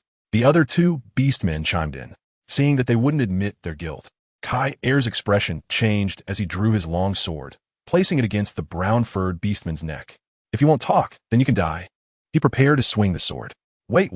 The other 2 beastmen chimed in, seeing that they wouldn't admit their guilt. Kai Er's expression changed as he drew his long sword, placing it against the brown-furred beastman's neck. "If you won't talk, then you can die." He prepared to swing the sword. Wait.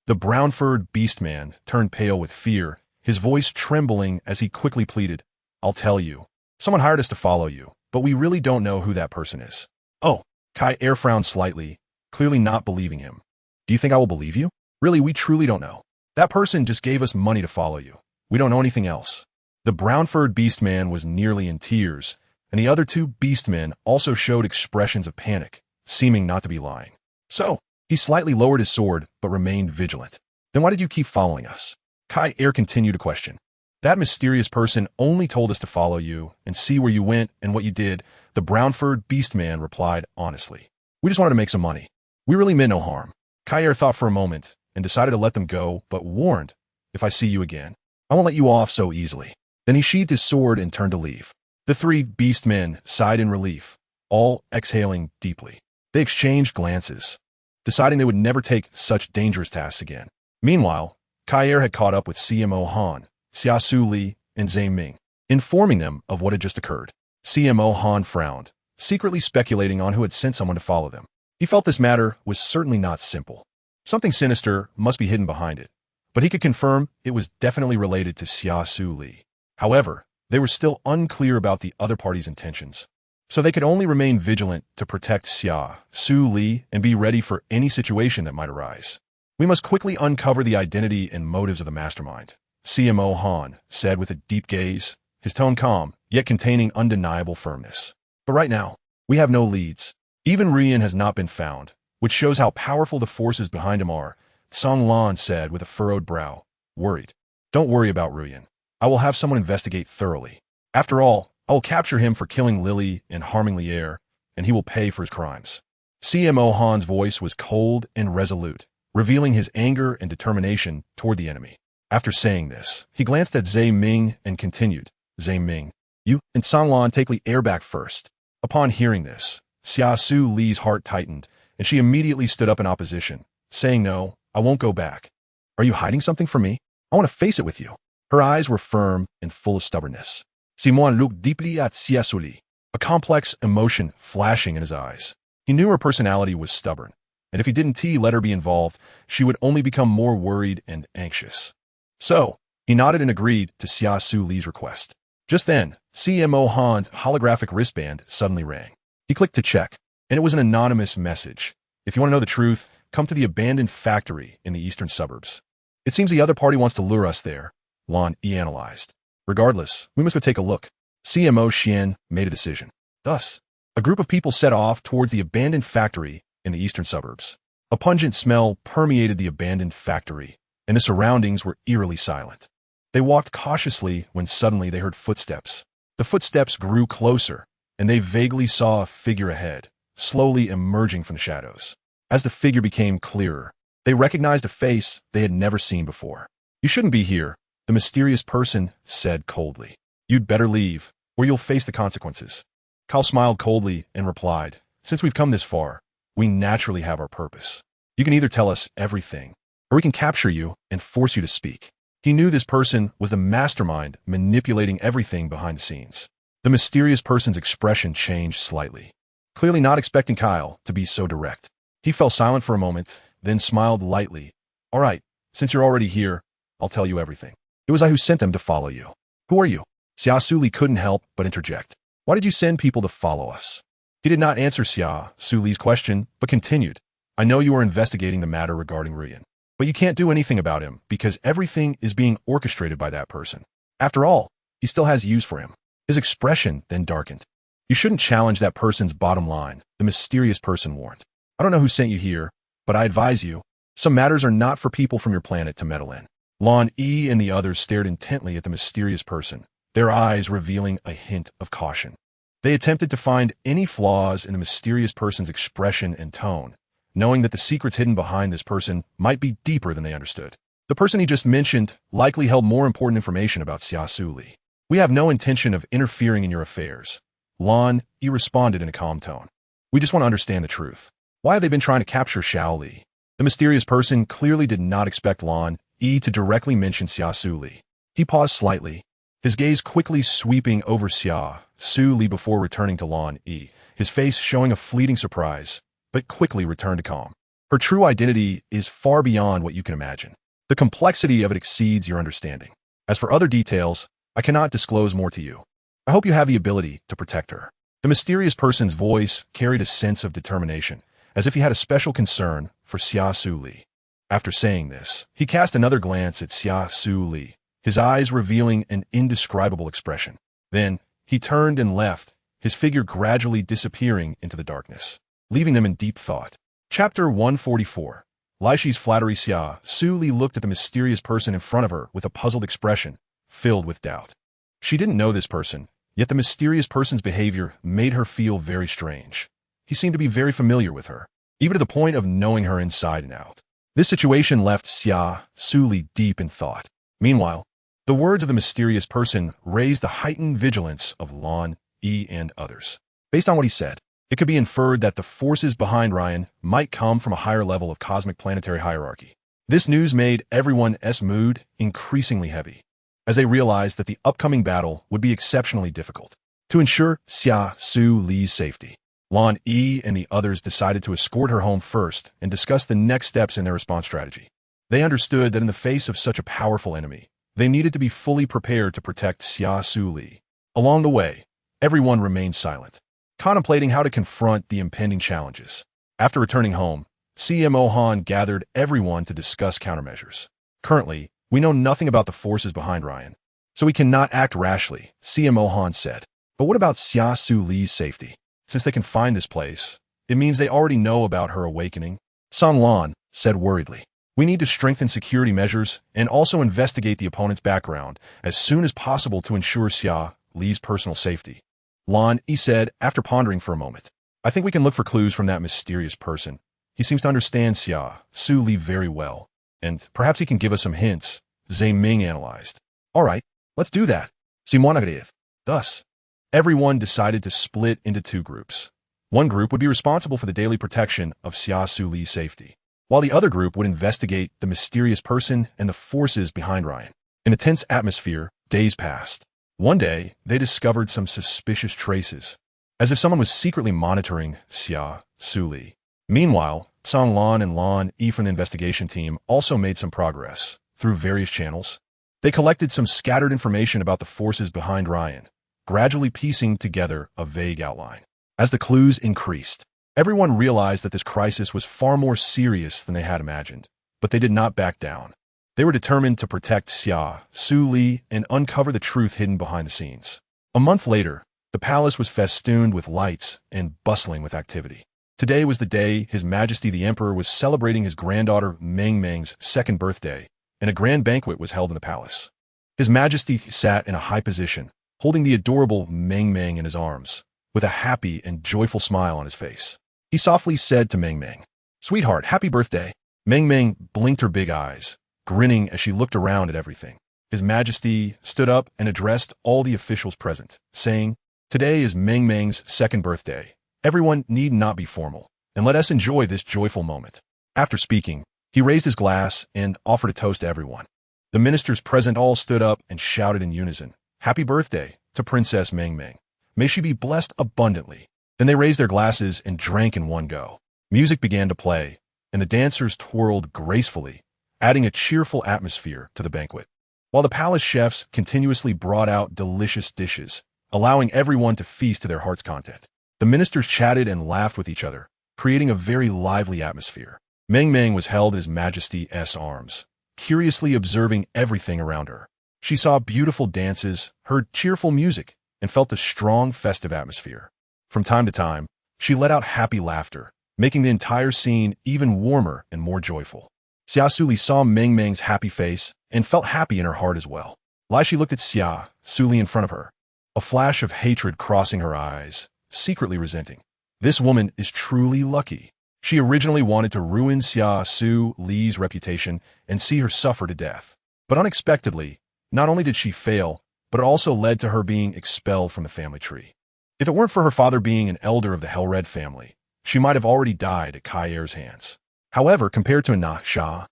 The brown-furred beastman turned pale with fear, his voice trembling as he quickly pleaded, "I'll tell you. Someone hired us to follow you, but we really don't know who that person is." "Oh." Kai Er frowned slightly, clearly not believing him. "Do you think I will believe you? Really, we truly don't know. That person just gave us money to follow you. We don't know anything else." The brown-furred beastman was nearly in tears, and the other 2 beastmen also showed expressions of panic, seeming not to be lying. "So," he slightly lowered his sword, but remained vigilant. "Then why did you keep following us?" Kai Er continued to question. "That mysterious person only told us to follow you and see where you went and what you did," the brown-furred beastman replied honestly. "We just wanted to make some money. We really meant no harm." Kai Er thought for a moment and decided to let them go, but warned, "If I see you again, I won't let you off so easily." Then he sheathed his sword and turned to leave. The 3 beastmen sighed in relief, all exhaling deeply. They exchanged glances, deciding they would never take such dangerous tasks again. Meanwhile, Kai Er had caught up with CMO Han, Xia Suli, and Zhe Ming, informing them of what had just occurred. CMO Han frowned, secretly speculating on who had sent someone to follow them. He felt this matter was certainly not simple. Something sinister must be hidden behind it, but he could confirm it was definitely related to Xia Suli. However, they were still unclear about the other party's intentions, so they could only remain vigilant to protect Xia Suli and be ready for any situation that might arise. "We must quickly uncover the identity and motives of the mastermind," CMO Han said with a deep gaze, his tone calm, yet containing undeniable firmness. "But right now, we have no leads. Even Rian has not been found, which shows how powerful the forces behind him are," Songlan said with a furrowed brow, worried. "Don't worry about Rian. I will have someone investigate thoroughly. After all, I will capture him for killing Lily and harming Lier, and he will pay for his crimes." CMO Han's voice was cold and resolute, revealing his anger and determination toward the enemy. After saying this, he glanced at Zhe Ming and continued, "Zhe Ming, you and Songlan take the air back first." Upon hearing this, Xia Suli's heart tightened, and she immediately stood up in opposition, saying, "No, I won't go back." "Are you hiding something from me? I want to face it with you." Her eyes were firm and full of stubbornness. Simon looked deeply at Xia Suli, a complex emotion flashing in his eyes. He knew her personality was stubborn, and if he didn't let her be involved, she would only become more worried and anxious. So, he nodded and agreed to Xia Suli's request. Just then, CMO Han's holographic wristband suddenly rang. He clicked to check, and it was an anonymous message. If you want to know the truth, come to the abandoned factory in the eastern suburbs. It seems the other party wants to lure us there, Lan Yi analyzed. Regardless, we must go take a look. CMO Xian made a decision. Thus, a group of people set off towards the abandoned factory in the eastern suburbs. A pungent smell permeated the abandoned factory, and the surroundings were eerily silent. They walked cautiously when suddenly they heard footsteps. The footsteps grew closer, and they vaguely saw a figure ahead, slowly emerging from the shadows. As the figure became clearer, they recognized a face they had never seen before. You shouldn't be here, the mysterious person said coldly. You'd better leave, or you'll face the consequences. Kao smiled coldly and replied, since we've come this far, we naturally have our purpose. You can either tell us everything, or we can capture you and force you to speak. He knew this person was the mastermind manipulating everything behind the scenes. The mysterious person's expression changed slightly, clearly not expecting Kyle to be so direct. He fell silent for a moment, then smiled lightly. All right, since you're already here, I'll tell you everything. It was I who sent them to follow you. Who are you? Xia Suli couldn't help but interject. Why did you send people to follow us? He did not answer Xia Suli's question, but continued. I know you are investigating the matter regarding Ruyan, but you can't do anything about him because everything is being orchestrated by that person. After all, he still has use for him. His expression then darkened. You shouldn't challenge that person's bottom line, the mysterious person warned. I don't know who sent you here, but I advise you, some matters are not for people from your planet to meddle in. Lan Yi and the others stared intently at the mysterious person, their eyes revealing a hint of caution. They attempted to find any flaws in the mysterious person's expression and tone, knowing that the secrets hidden behind this person might be deeper than they understood. The person he just mentioned likely held more important information about Xia Suli. We have no intention of interfering in your affairs. Lan Yi responded in a calm tone. We just want to understand the truth. Why have they been trying to capture Xiao Li? The mysterious person clearly did not expect Lan Yi to directly mention Xia Suli. He paused slightly, his gaze quickly sweeping over Xia Suli before returning to Lan Yi, his face showing a fleeting surprise, but quickly returned to calm. Her true identity is far beyond what you can imagine. The complexity of it exceeds your understanding. As for other details, I cannot disclose more to you. I hope you have the ability to protect her. The mysterious person's voice carried a sense of determination, as if he had a special concern for Xia Suli. After saying this, he cast another glance at Xia Suli, his eyes revealing an indescribable expression. Then, he turned and left, his figure gradually disappearing into the darkness, leaving them in deep thought. Chapter 144. Laishi's flattery. Xia Suli looked at the mysterious person in front of her with a puzzled expression, filled with doubt. She didn't know this person, yet the mysterious person's behavior made her feel very strange. He seemed to be very familiar with her, even to the point of knowing her inside and out. This situation left Xia Suli deep in thought. Meanwhile, the words of the mysterious person raised the heightened vigilance of Lan Yi and others. Based on what he said, it could be inferred that the forces behind Ryan might come from a higher level of cosmic planetary hierarchy. This news made everyone's mood increasingly heavy, as they realized that the upcoming battle would be exceptionally difficult. To ensure Xia Suli's safety, Lan Yi and the others decided to escort her home first and discuss the next steps in their response strategy. They understood that in the face of such a powerful enemy, they needed to be fully prepared to protect Xia Suli. Along the way, everyone remained silent, contemplating how to confront the impending challenges. After returning home, CMO Han gathered everyone to discuss countermeasures. Currently, we know nothing about the forces behind Ryan, so we cannot act rashly, CMO Han said. But what about Xia Suli's safety? Since they can find this place, it means they already know about her awakening. San Lan said worriedly. We need to strengthen security measures and also investigate the opponent's background as soon as possible to ensure Xia Li's personal safety. Lan Yi said after pondering for a moment. I think we can look for clues from that mysterious person. He seems to understand Xia Suli very well, and perhaps he can give us some hints, Zhe Ming analyzed. All right, let's do that. Simon agreed. Thus, everyone decided to split into two groups. One group would be responsible for the daily protection of Xia Suli's safety, while the other group would investigate the mysterious person and the forces behind Ryan. In a tense atmosphere, days passed. One day, they discovered some suspicious traces, as if someone was secretly monitoring Xia Suli. Meanwhile, Song Lan and Lan Yi from the investigation team also made some progress through various channels. They collected some scattered information about the forces behind Ryan, gradually piecing together a vague outline. As the clues increased, everyone realized that this crisis was far more serious than they had imagined, but they did not back down. They were determined to protect Xia Suli and uncover the truth hidden behind the scenes. A month later, the palace was festooned with lights and bustling with activity. Today was the day His Majesty the Emperor was celebrating his granddaughter Meng Meng's second birthday, and a grand banquet was held in the palace. His Majesty sat in a high position, holding the adorable Meng Meng in his arms, with a happy and joyful smile on his face. He softly said to Meng Meng, "Sweetheart, happy birthday." Meng Meng blinked her big eyes, grinning as she looked around at everything. His Majesty stood up and addressed all the officials present, saying, "Today is Meng Meng's second birthday. Everyone need not be formal, and let us enjoy this joyful moment." After speaking, he raised his glass and offered a toast to everyone. The ministers present all stood up and shouted in unison, "Happy birthday to Princess Meng Meng. May she be blessed abundantly." Then they raised their glasses and drank in one go. Music began to play, and the dancers twirled gracefully, adding a cheerful atmosphere to the banquet, while the palace chefs continuously brought out delicious dishes, allowing everyone to feast to their heart's content. The ministers chatted and laughed with each other, creating a very lively atmosphere. Meng Meng was held in His Majesty's arms, curiously observing everything around her. She saw beautiful dances, heard cheerful music, and felt a strong festive atmosphere. From time to time, she let out happy laughter, making the entire scene even warmer and more joyful. Xia Suli saw Meng Meng's happy face and felt happy in her heart as well. She looked at Xia Suli in front of her, a flash of hatred crossing her eyes, secretly resenting. This woman is truly lucky. She originally wanted to ruin Xia Suli's reputation and see her suffer to death. But unexpectedly, not only did she fail, but it also led to her being expelled from the family tree. If it weren't for her father being an elder of the Hellred family, she might have already died at Kai Er's hands. However, compared to Sha,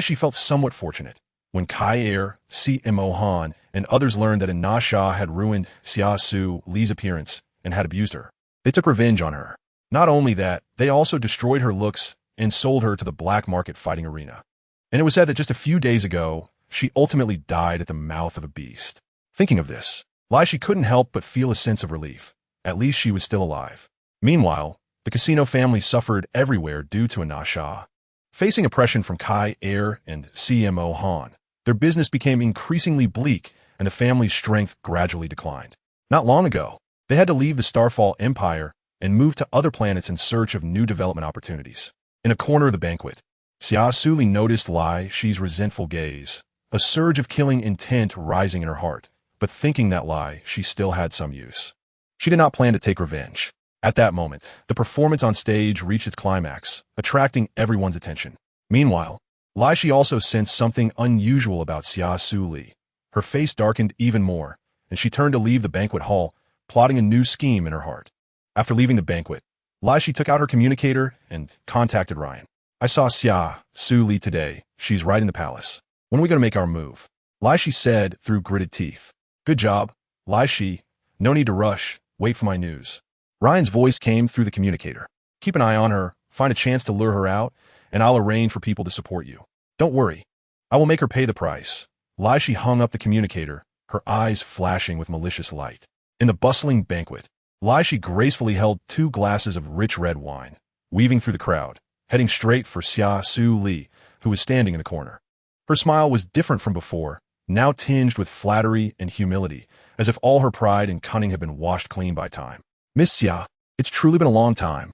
she felt somewhat fortunate. When Kai Er, CMO Han, and others learned that Sha had ruined Xia Suli's appearance and had abused her, they took revenge on her. Not only that, they also destroyed her looks and sold her to the black market fighting arena. And it was said that just a few days ago, she ultimately died at the mouth of a beast. Thinking of this, she couldn't help but feel a sense of relief. At least she was still alive. Meanwhile, the casino family suffered everywhere due to Sha. Facing oppression from Kai Er and CMO Han, their business became increasingly bleak and the family's strength gradually declined. Not long ago, they had to leave the Starfall Empire and move to other planets in search of new development opportunities. In a corner of the banquet, Xia Suli noticed Shi's resentful gaze, a surge of killing intent rising in her heart, but thinking that she still had some use. She did not plan to take revenge. At that moment, the performance on stage reached its climax, attracting everyone's attention. Meanwhile, Shi also sensed something unusual about Xia Suli. Her face darkened even more, and she turned to leave the banquet hall, plotting a new scheme in her heart. After leaving the banquet, Shi took out her communicator and contacted Ryan. "I saw Xia Suli today. She's right in the palace. When are we going to make our move?" Shi said through gritted teeth. "Good job, Shi. No need to rush. Wait for my news." Ryan's voice came through the communicator. "Keep an eye on her, find a chance to lure her out, and I'll arrange for people to support you. Don't worry. I will make her pay the price." Shi hung up the communicator, her eyes flashing with malicious light. In the bustling banquet, Shi gracefully held 2 glasses of rich red wine, weaving through the crowd, heading straight for Xia Suli, who was standing in the corner. Her smile was different from before, now tinged with flattery and humility, as if all her pride and cunning had been washed clean by time. "Miss Xia, it's truly been a long time,"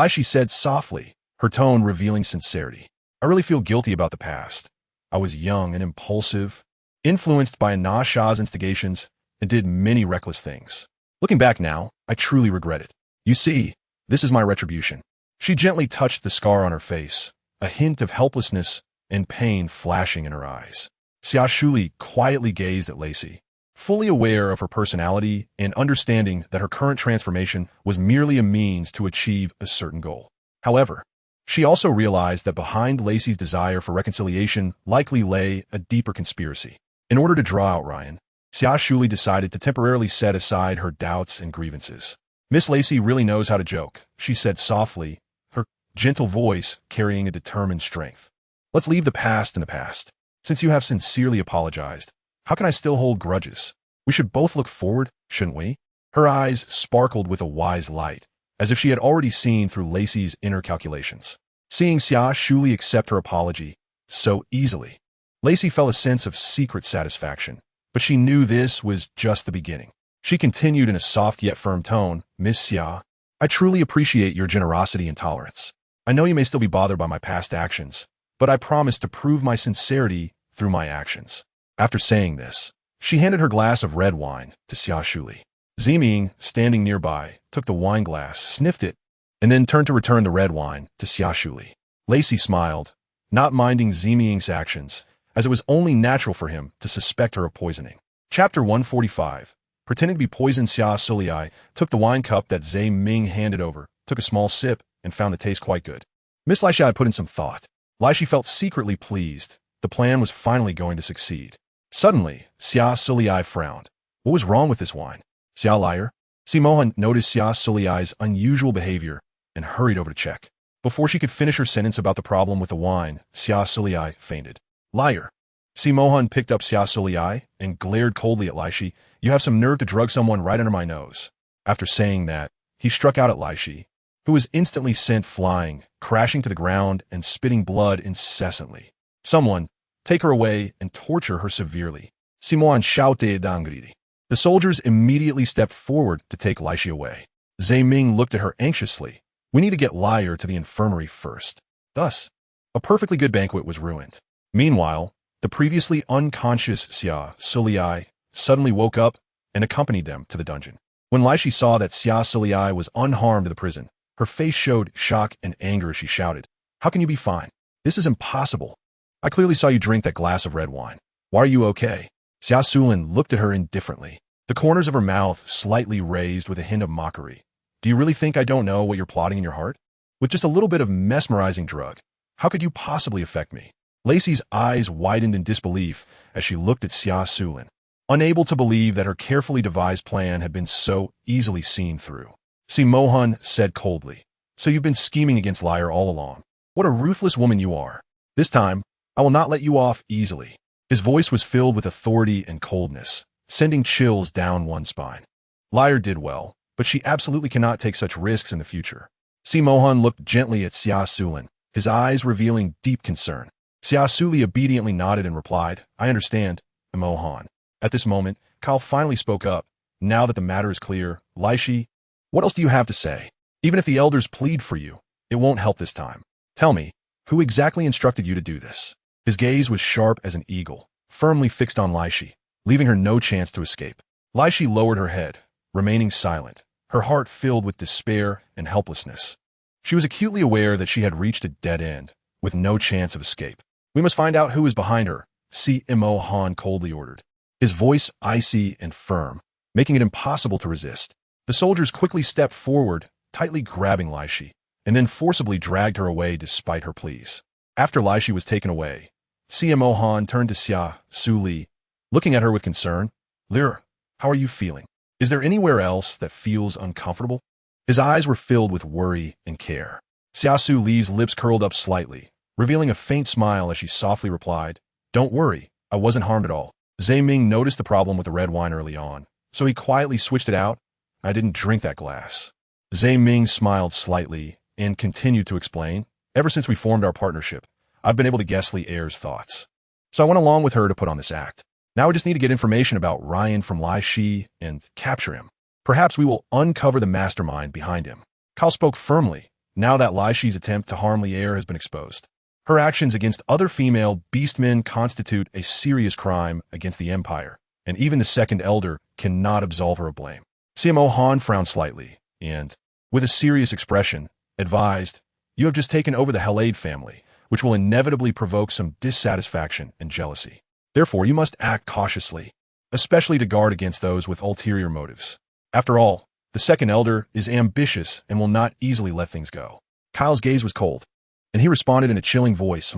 Shi said softly, her tone revealing sincerity. "I really feel guilty about the past. I was young and impulsive, influenced by Sha's instigations, and did many reckless things. Looking back now, I truly regret it. You see, this is my retribution." She gently touched the scar on her face, a hint of helplessness and pain flashing in her eyes. Xia Suli quietly gazed at Lacey, fully aware of her personality and understanding that her current transformation was merely a means to achieve a certain goal. However, she also realized that behind Lacey's desire for reconciliation likely lay a deeper conspiracy. In order to draw out Ryan, Xia Suli decided to temporarily set aside her doubts and grievances. Miss Lacey really knows how to joke, she said softly, her gentle voice carrying a determined strength. Let's leave the past in the past. Since you have sincerely apologized, how can I still hold grudges? We should both look forward, shouldn't we? Her eyes sparkled with a wise light, as if she had already seen through Lacey's inner calculations. Seeing Xia Suli accept her apology so easily, Lacey felt a sense of secret satisfaction, but she knew this was just the beginning. She continued in a soft yet firm tone, Miss Xia, I truly appreciate your generosity and tolerance. I know you may still be bothered by my past actions, but I promise to prove my sincerity through my actions. After saying this, she handed her glass of red wine to Xia Suli. Ziming, standing nearby, took the wine glass, sniffed it, and then turned to return the red wine to Xia Suli. Lacey smiled, not minding Ziming's actions, as it was only natural for him to suspect her of poisoning. Chapter 145. Pretending to be poisoned, Xia Suli took the wine cup that Ziming handed over, took a small sip, and found the taste quite good. Miss Laishi had put in some thought. Laishi felt secretly pleased. The plan was finally going to succeed. Suddenly, Xia Suli frowned. What was wrong with this wine? Xia liar? Simohan noticed Xia Suli's unusual behavior and hurried over to check. Before she could finish her sentence about the problem with the wine, Xia Suli fainted. Liar. Simohan picked up Xia Suli and glared coldly at Laishi. You have some nerve to drug someone right under my nose. After saying that, he struck out at Laishi, who was instantly sent flying, crashing to the ground and spitting blood incessantly. Someone, take her away and torture her severely. Simohan shouted angrily. The soldiers immediately stepped forward to take Laishi away. Ziming looked at her anxiously. We need to get Liar to the infirmary first. Thus, a perfectly good banquet was ruined. Meanwhile, the previously unconscious Xia Suli suddenly woke up and accompanied them to the dungeon. When Laishi saw that Xia Suli was unharmed in the prison, her face showed shock and anger as she shouted, How can you be fine? This is impossible. I clearly saw you drink that glass of red wine. Why are you okay? Xia Suli looked at her indifferently, the corners of her mouth slightly raised with a hint of mockery. Do you really think I don't know what you're plotting in your heart? With just a little bit of mesmerizing drug, how could you possibly affect me? Lacey's eyes widened in disbelief as she looked at Xia Suli, unable to believe that her carefully devised plan had been so easily seen through. Simohan said coldly, So you've been scheming against Liar all along. What a ruthless woman you are. This time, I will not let you off easily. His voice was filled with authority and coldness, sending chills down one's spine. Liar did well, but she absolutely cannot take such risks in the future. Simohan looked gently at Xia Suli, his eyes revealing deep concern. Xia Suli obediently nodded and replied, I understand, Simohan. At this moment, Kyle finally spoke up. Now that the matter is clear, Laishi, what else do you have to say? Even if the elders plead for you, it won't help this time. Tell me, who exactly instructed you to do this? His gaze was sharp as an eagle, firmly fixed on Laishi, leaving her no chance to escape. Laishi lowered her head, remaining silent, her heart filled with despair and helplessness. She was acutely aware that she had reached a dead end, with no chance of escape. We must find out who is behind her, Simohan coldly ordered, his voice icy and firm, making it impossible to resist. The soldiers quickly stepped forward, tightly grabbing Laishi, and then forcibly dragged her away despite her pleas. After Laishi was taken away, Simohan turned to Xia Suli, looking at her with concern. Lyra, how are you feeling? Is there anywhere else that feels uncomfortable? His eyes were filled with worry and care. Xia Suli's lips curled up slightly, revealing a faint smile as she softly replied, Don't worry, I wasn't harmed at all. Ziming noticed the problem with the red wine early on, so he quietly switched it out. I didn't drink that glass. Ziming smiled slightly and continued to explain, Ever since we formed our partnership, I've been able to guess Li Heir's thoughts. So I went along with her to put on this act. Now we just need to get information about Ryan from Laishi and capture him. Perhaps we will uncover the mastermind behind him. Kyle spoke firmly, now that Laishi's attempt to harm Li Heir has been exposed. Her actions against other female beastmen constitute a serious crime against the Empire, and even the second elder cannot absolve her of blame. Simohan frowned slightly, and, with a serious expression, advised, You have just taken over the Helade family, which will inevitably provoke some dissatisfaction and jealousy. Therefore, you must act cautiously, especially to guard against those with ulterior motives. After all, the second elder is ambitious and will not easily let things go. Kyle's gaze was cold, and he responded in a chilling voice,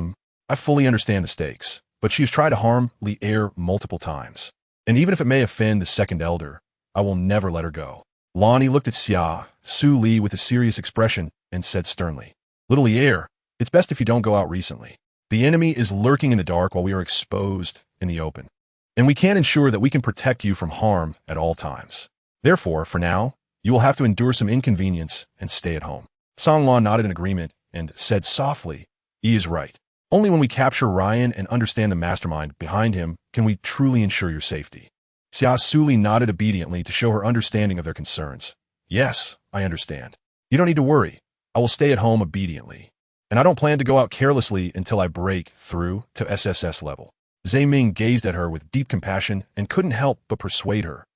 I fully understand the stakes, but she has tried to harm Li Er multiple times. And even if it may offend the second elder, I will never let her go. Lonnie looked at Xia Suli with a serious expression and said sternly, Little Li Er, it's best if you don't go out recently. The enemy is lurking in the dark while we are exposed in the open, and we can't ensure that we can protect you from harm at all times. Therefore, for now, you will have to endure some inconvenience and stay at home. Songlan nodded in agreement and said softly, He is right. Only when we capture Ryan and understand the mastermind behind him can we truly ensure your safety. Xia Suli nodded obediently to show her understanding of their concerns. Yes, I understand. You don't need to worry. I will stay at home obediently. And I don't plan to go out carelessly until I break through to SSS level. Zhe Ming gazed at her with deep compassion and couldn't help but persuade her.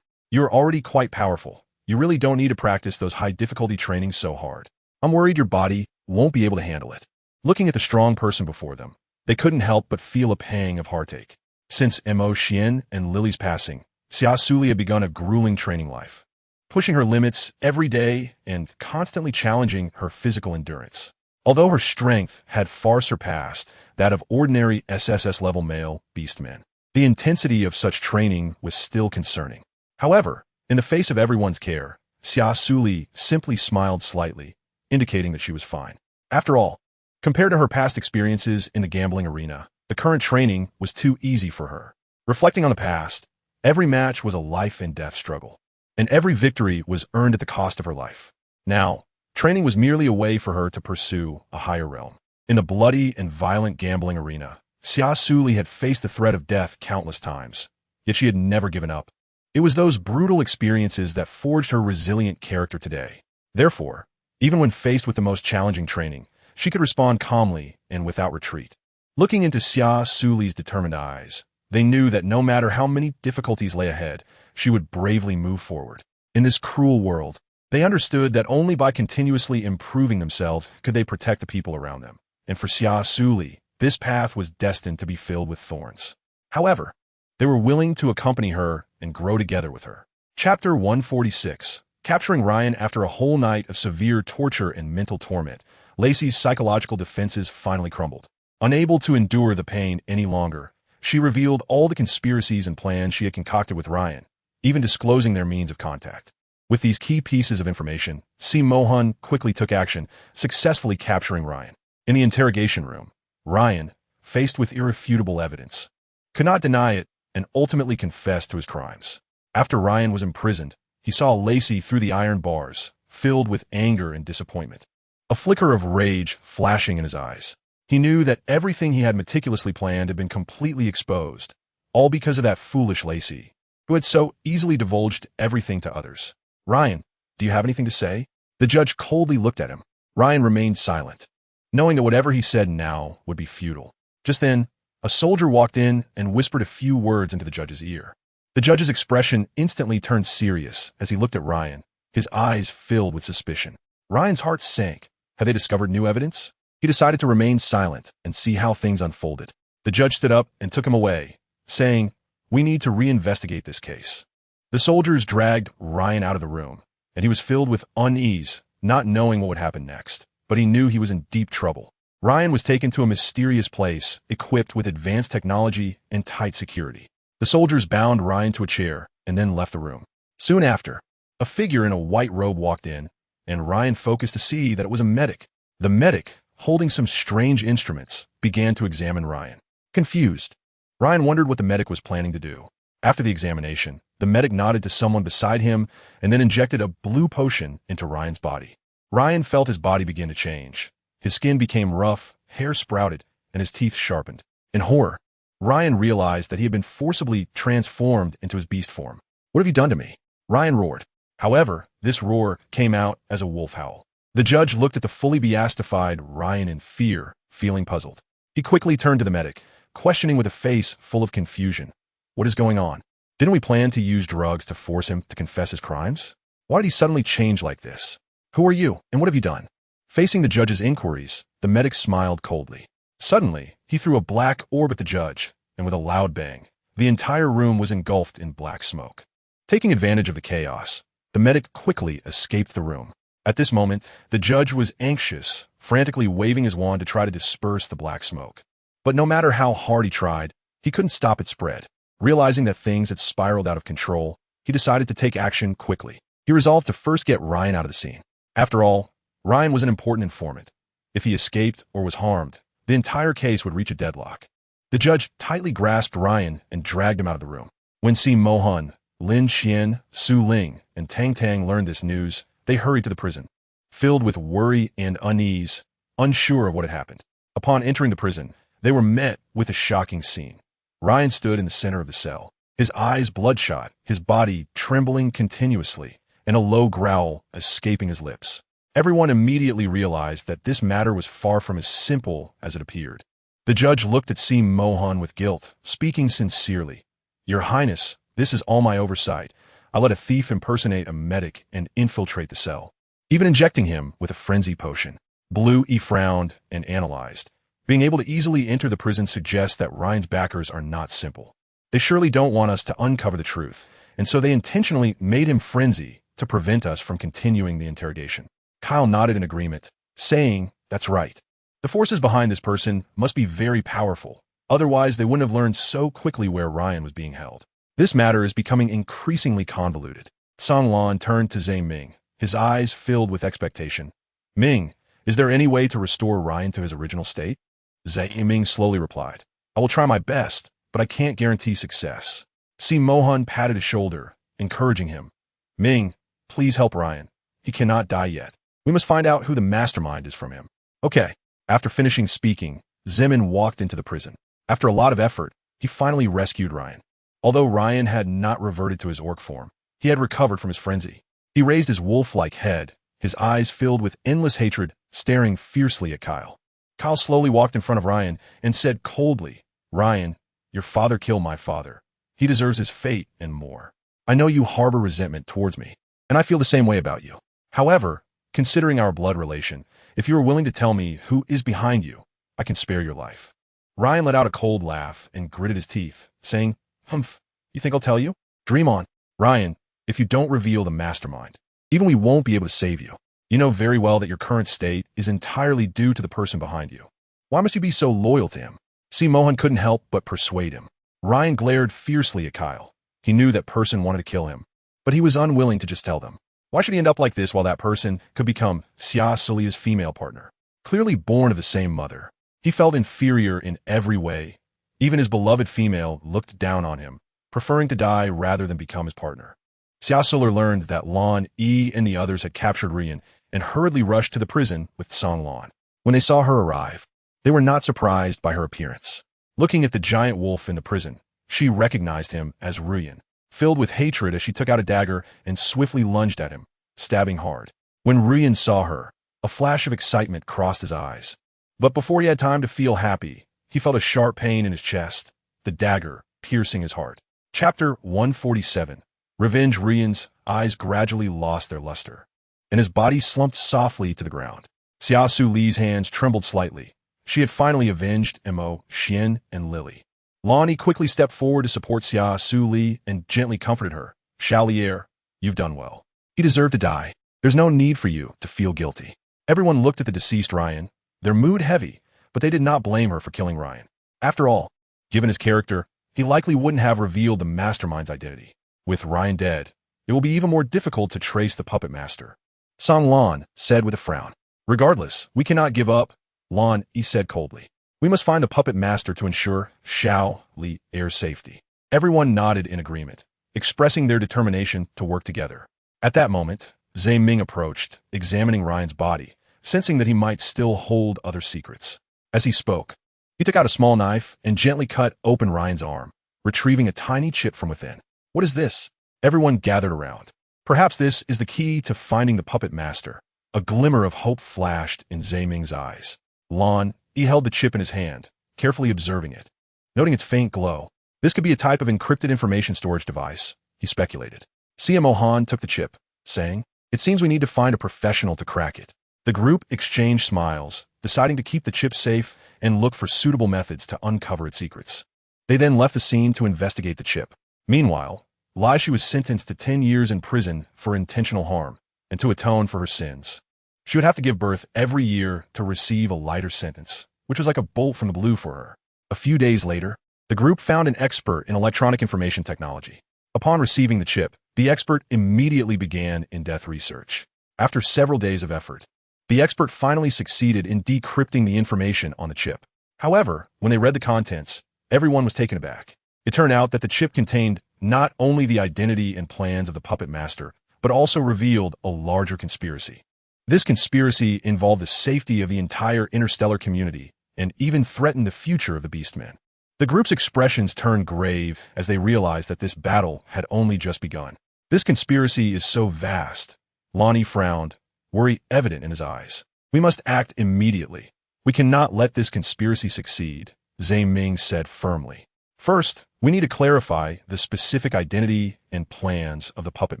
You're already quite powerful. You really don't need to practice those high-difficulty trainings so hard. I'm worried your body won't be able to handle it. Looking at the strong person before them, they couldn't help but feel a pang of heartache. Since Mo Xian and Lily's passing, Xia Suli had begun a grueling training life, pushing her limits every day and constantly challenging her physical endurance. Although her strength had far surpassed that of ordinary SSS-level male beastmen, the intensity of such training was still concerning. However, in the face of everyone's care, Xia Suli simply smiled slightly, indicating that she was fine. After all, compared to her past experiences in the gambling arena, the current training was too easy for her. Reflecting on the past, every match was a life-and-death struggle, and every victory was earned at the cost of her life. Now, training was merely a way for her to pursue a higher realm. In the bloody and violent gambling arena, Xia Suli had faced the threat of death countless times, yet she had never given up. It was those brutal experiences that forged her resilient character today. Therefore, even when faced with the most challenging training, she could respond calmly and without retreat. Looking into Xia Suli's determined eyes, they knew that no matter how many difficulties lay ahead, she would bravely move forward. In this cruel world, they understood that only by continuously improving themselves could they protect the people around them. And for Xia Suli, this path was destined to be filled with thorns. However, they were willing to accompany her and grow together with her. Chapter 146. Capturing Ryan after a whole night of severe torture and mental torment, Lacey's psychological defenses finally crumbled. Unable to endure the pain any longer, she revealed all the conspiracies and plans she had concocted with Ryan, even disclosing their means of contact. With these key pieces of information, Si Mohan quickly took action, successfully capturing Ryan. In the interrogation room, Ryan, faced with irrefutable evidence, could not deny it and ultimately confessed to his crimes. After Ryan was imprisoned, he saw Lacey through the iron bars, filled with anger and disappointment, a flicker of rage flashing in his eyes. He knew that everything he had meticulously planned had been completely exposed, all because of that foolish Lacey, who had so easily divulged everything to others. Ryan, do you have anything to say? The judge coldly looked at him. Ryan remained silent, knowing that whatever he said now would be futile. Just then, a soldier walked in and whispered a few words into the judge's ear. The judge's expression instantly turned serious as he looked at Ryan, his eyes filled with suspicion. Ryan's heart sank. Had they discovered new evidence? He decided to remain silent and see how things unfolded. The judge stood up and took him away, saying, "We need to reinvestigate this case." The soldiers dragged Ryan out of the room, and he was filled with unease, not knowing what would happen next, but he knew he was in deep trouble. Ryan was taken to a mysterious place, equipped with advanced technology and tight security. The soldiers bound Ryan to a chair and then left the room. Soon after, a figure in a white robe walked in, and Ryan focused to see that it was a medic. The medic, holding some strange instruments, began to examine Ryan. Confused, Ryan wondered what the medic was planning to do. After the examination, the medic nodded to someone beside him and then injected a blue potion into Ryan's body. Ryan felt his body begin to change. His skin became rough, hair sprouted, and his teeth sharpened. In horror, Ryan realized that he had been forcibly transformed into his beast form. "What have you done to me?" Ryan roared. However, this roar came out as a wolf howl. The judge looked at the fully beastified Ryan in fear, feeling puzzled. He quickly turned to the medic, questioning with a face full of confusion. "What is going on? Didn't we plan to use drugs to force him to confess his crimes? Why did he suddenly change like this? Who are you, and what have you done?" Facing the judge's inquiries, the medic smiled coldly. Suddenly, he threw a black orb at the judge, and with a loud bang, the entire room was engulfed in black smoke. Taking advantage of the chaos, the medic quickly escaped the room. At this moment, the judge was anxious, frantically waving his wand to try to disperse the black smoke. But no matter how hard he tried, he couldn't stop its spread. Realizing that things had spiraled out of control, he decided to take action quickly. He resolved to first get Ryan out of the scene. After all, Ryan was an important informant. If he escaped or was harmed, the entire case would reach a deadlock. The judge tightly grasped Ryan and dragged him out of the room. When Si Mohan, Lin Xian, Su Ling, and Tang Tang learned this news, they hurried to the prison. Filled with worry and unease, unsure of what had happened. Upon entering the prison, they were met with a shocking scene. Ryan stood in the center of the cell, his eyes bloodshot, his body trembling continuously, and a low growl escaping his lips. Everyone immediately realized that this matter was far from as simple as it appeared. The judge looked at Si Mohan with guilt, speaking sincerely. "Your Highness, this is all my oversight. I let a thief impersonate a medic and infiltrate the cell, even injecting him with a frenzy potion." Blue E frowned and analyzed. Being able to easily enter the prison suggests that Ryan's backers are not simple. They surely don't want us to uncover the truth, and so they intentionally made him frenzy to prevent us from continuing the interrogation. Kyle nodded in agreement, saying, "That's right. The forces behind this person must be very powerful. Otherwise, they wouldn't have learned so quickly where Ryan was being held. This matter is becoming increasingly convoluted." Song Lan turned to Zhe Ming, his eyes filled with expectation. "Ming, is there any way to restore Ryan to his original state?" Zhe Ming slowly replied, "I will try my best, but I can't guarantee success." Si Mohan patted his shoulder, encouraging him. "Ming, please help Ryan. He cannot die yet. We must find out who the mastermind is from him." "Okay." After finishing speaking, Zemin walked into the prison. After a lot of effort, he finally rescued Ryan. Although Ryan had not reverted to his orc form, he had recovered from his frenzy. He raised his wolf-like head, his eyes filled with endless hatred, staring fiercely at Kyle. Kyle slowly walked in front of Ryan and said coldly, "Ryan, your father killed my father. He deserves his fate and more. I know you harbor resentment towards me, and I feel the same way about you. However, considering our blood relation, if you are willing to tell me who is behind you, I can spare your life." Ryan let out a cold laugh and gritted his teeth, saying, "Humph, you think I'll tell you? Dream on. Ryan, if you don't reveal the mastermind, even we won't be able to save you. You know very well that your current state is entirely due to the person behind you. Why must you be so loyal to him?" Si Mohan couldn't help but persuade him. Ryan glared fiercely at Kyle. He knew that person wanted to kill him, but he was unwilling to just tell them. Why should he end up like this while that person could become Xia Suli's female partner? Clearly born of the same mother, he felt inferior in every way. Even his beloved female looked down on him, preferring to die rather than become his partner. Xia Suli learned that Lan Yi and the others had captured Rian and hurriedly rushed to the prison with Song Lan. When they saw her arrive, they were not surprised by her appearance. Looking at the giant wolf in the prison, she recognized him as Rian, filled with hatred as she took out a dagger and swiftly lunged at him, stabbing hard. When Rian saw her, a flash of excitement crossed his eyes. But before he had time to feel happy, he felt a sharp pain in his chest, the dagger piercing his heart. Chapter 147. Revenge. Rian's eyes gradually lost their luster, and his body slumped softly to the ground. Xia Suli's hands trembled slightly. She had finally avenged Mo, Xian, and Lily. Lonnie quickly stepped forward to support Xia Suli and gently comforted her. "Chalier, you've done well. He deserved to die. There's no need for you to feel guilty." Everyone looked at the deceased Ryan, their mood heavy, but they did not blame her for killing Ryan. After all, given his character, he likely wouldn't have revealed the mastermind's identity. With Ryan dead, it will be even more difficult to trace the puppet master. Song Lan said with a frown. "Regardless, we cannot give up," Lan Yi said coldly. "We must find the puppet master to ensure Xiao Li Air's safety." Everyone nodded in agreement, expressing their determination to work together. At that moment, Zhe Ming approached, examining Ryan's body, sensing that he might still hold other secrets. As he spoke, he took out a small knife and gently cut open Ryan's arm, retrieving a tiny chip from within. "What is this?" Everyone gathered around. "Perhaps this is the key to finding the puppet master." A glimmer of hope flashed in Zhe Ming's eyes. Lan Yi held the chip in his hand, carefully observing it. Noting its faint glow, this could be a type of encrypted information storage device, he speculated. Xia Mohan took the chip, saying, "It seems we need to find a professional to crack it." The group exchanged smiles, deciding to keep the chip safe and look for suitable methods to uncover its secrets. They then left the scene to investigate the chip. Meanwhile, Lai Shi was sentenced to 10 years in prison for intentional harm and to atone for her sins. She would have to give birth every year to receive a lighter sentence, which was like a bolt from the blue for her. A few days later, the group found an expert in electronic information technology. Upon receiving the chip, the expert immediately began in-depth research. After several days of effort, the expert finally succeeded in decrypting the information on the chip. However, when they read the contents, everyone was taken aback. It turned out that the chip contained not only the identity and plans of the puppet master, but also revealed a larger conspiracy. This conspiracy involved the safety of the entire interstellar community and even threatened the future of the beastman. The group's expressions turned grave as they realized that this battle had only just begun. This conspiracy is so vast. Lonnie frowned, worry evident in his eyes. We must act immediately. We cannot let this conspiracy succeed, Zhe Ming said firmly. First, we need to clarify the specific identity and plans of the puppet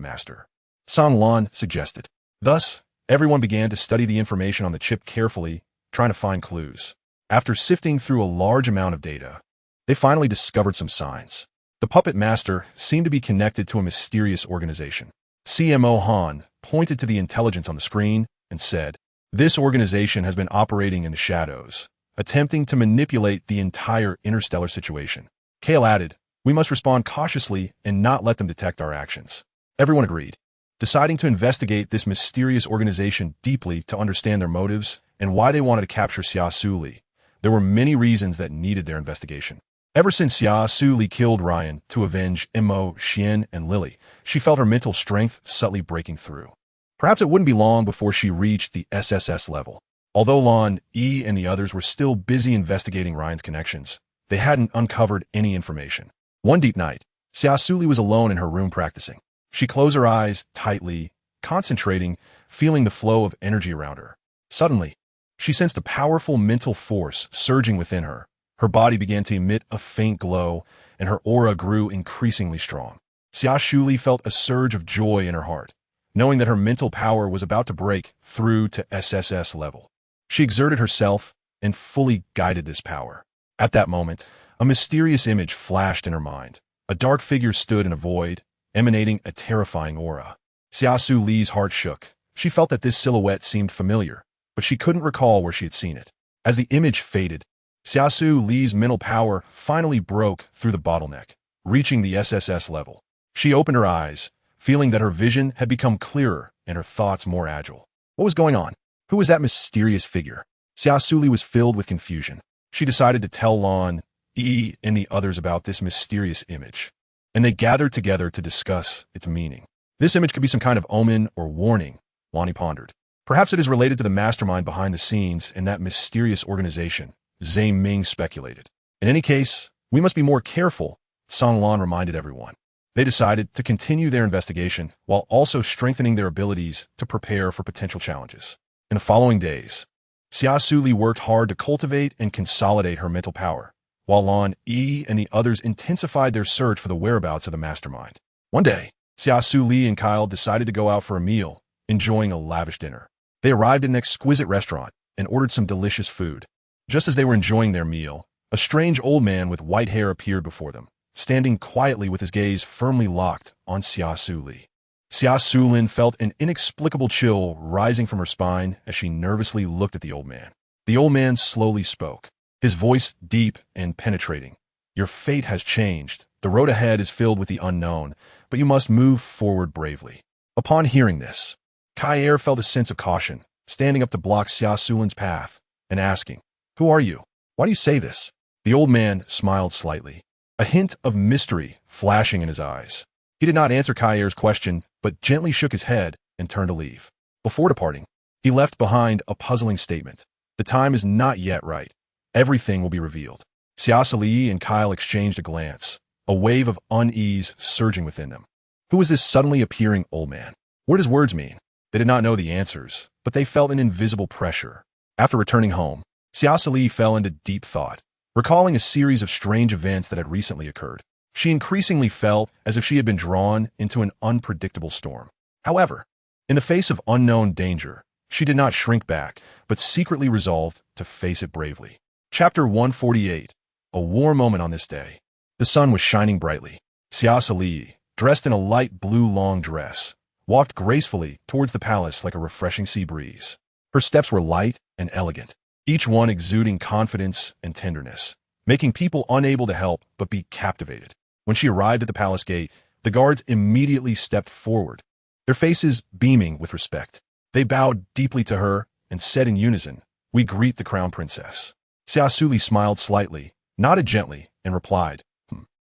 master, San Lan suggested. Thus, everyone began to study the information on the chip carefully, trying to find clues. After sifting through a large amount of data, they finally discovered some signs. The puppet master seemed to be connected to a mysterious organization. CMO Han pointed to the intelligence on the screen and said, "This organization has been operating in the shadows, attempting to manipulate the entire interstellar situation." Kale added, "We must respond cautiously and not let them detect our actions." Everyone agreed, deciding to investigate this mysterious organization deeply to understand their motives and why they wanted to capture Xia Suli. There were many reasons that needed their investigation. Ever since Xia Suli killed Ryan to avenge Mo, Xian, and Lily, she felt her mental strength subtly breaking through. Perhaps it wouldn't be long before she reached the SSS level. Although Lan, Yi, and the others were still busy investigating Ryan's connections, they hadn't uncovered any information. One deep night, Xia Suli was alone in her room practicing. She closed her eyes tightly, concentrating, feeling the flow of energy around her. Suddenly, she sensed a powerful mental force surging within her. Her body began to emit a faint glow, and her aura grew increasingly strong. Xia Suli felt a surge of joy in her heart, knowing that her mental power was about to break through to SSS level. She exerted herself and fully guided this power. At that moment, a mysterious image flashed in her mind. A dark figure stood in a void, emanating a terrifying aura. Xia Suli's heart shook. She felt that this silhouette seemed familiar, but she couldn't recall where she had seen it. As the image faded, Xia Suli's mental power finally broke through the bottleneck, reaching the SSS level. She opened her eyes, feeling that her vision had become clearer and her thoughts more agile. What was going on? Who was that mysterious figure? Xia Suli was filled with confusion. She decided to tell Lan, Yi, and the others about this mysterious image, and they gathered together to discuss its meaning. This image could be some kind of omen or warning, Lonnie pondered. Perhaps it is related to the mastermind behind the scenes in that mysterious organization, Zhe Ming speculated. In any case, we must be more careful, San Lan reminded everyone. They decided to continue their investigation while also strengthening their abilities to prepare for potential challenges. In the following days, Xia Suli worked hard to cultivate and consolidate her mental power, while Lan, Yi, and the others intensified their search for the whereabouts of the mastermind. One day, Xia Suli and Kyle decided to go out for a meal, enjoying a lavish dinner. They arrived at an exquisite restaurant and ordered some delicious food. Just as they were enjoying their meal, a strange old man with white hair appeared before them, standing quietly with his gaze firmly locked on Xia Suli. Xia Suli felt an inexplicable chill rising from her spine as she nervously looked at the old man. The old man slowly spoke, his voice deep and penetrating. "Your fate has changed. The road ahead is filled with the unknown, but you must move forward bravely." Upon hearing this, Kair felt a sense of caution, standing up to block Xia Suli's path and asking, "Who are you? Why do you say this?" The old man smiled slightly, a hint of mystery flashing in his eyes. He did not answer Kair's question, but gently shook his head and turned to leave. Before departing, he left behind a puzzling statement. "The time is not yet right. Everything will be revealed." Xia Suli and Kyle exchanged a glance, a wave of unease surging within them. Who was this suddenly appearing old man? What did his words mean? They did not know the answers, but they felt an invisible pressure. After returning home, Xia Suli fell into deep thought, recalling a series of strange events that had recently occurred. She increasingly felt as if she had been drawn into an unpredictable storm. However, in the face of unknown danger, she did not shrink back, but secretly resolved to face it bravely. Chapter 148. A warm moment on this day. The sun was shining brightly. Xia Suli, dressed in a light blue long dress, walked gracefully towards the palace like a refreshing sea breeze. Her steps were light and elegant, each one exuding confidence and tenderness, making people unable to help but be captivated. When she arrived at the palace gate, the guards immediately stepped forward, their faces beaming with respect. They bowed deeply to her and said in unison, "We greet the crown princess." Xia Suli smiled slightly, nodded gently, and replied,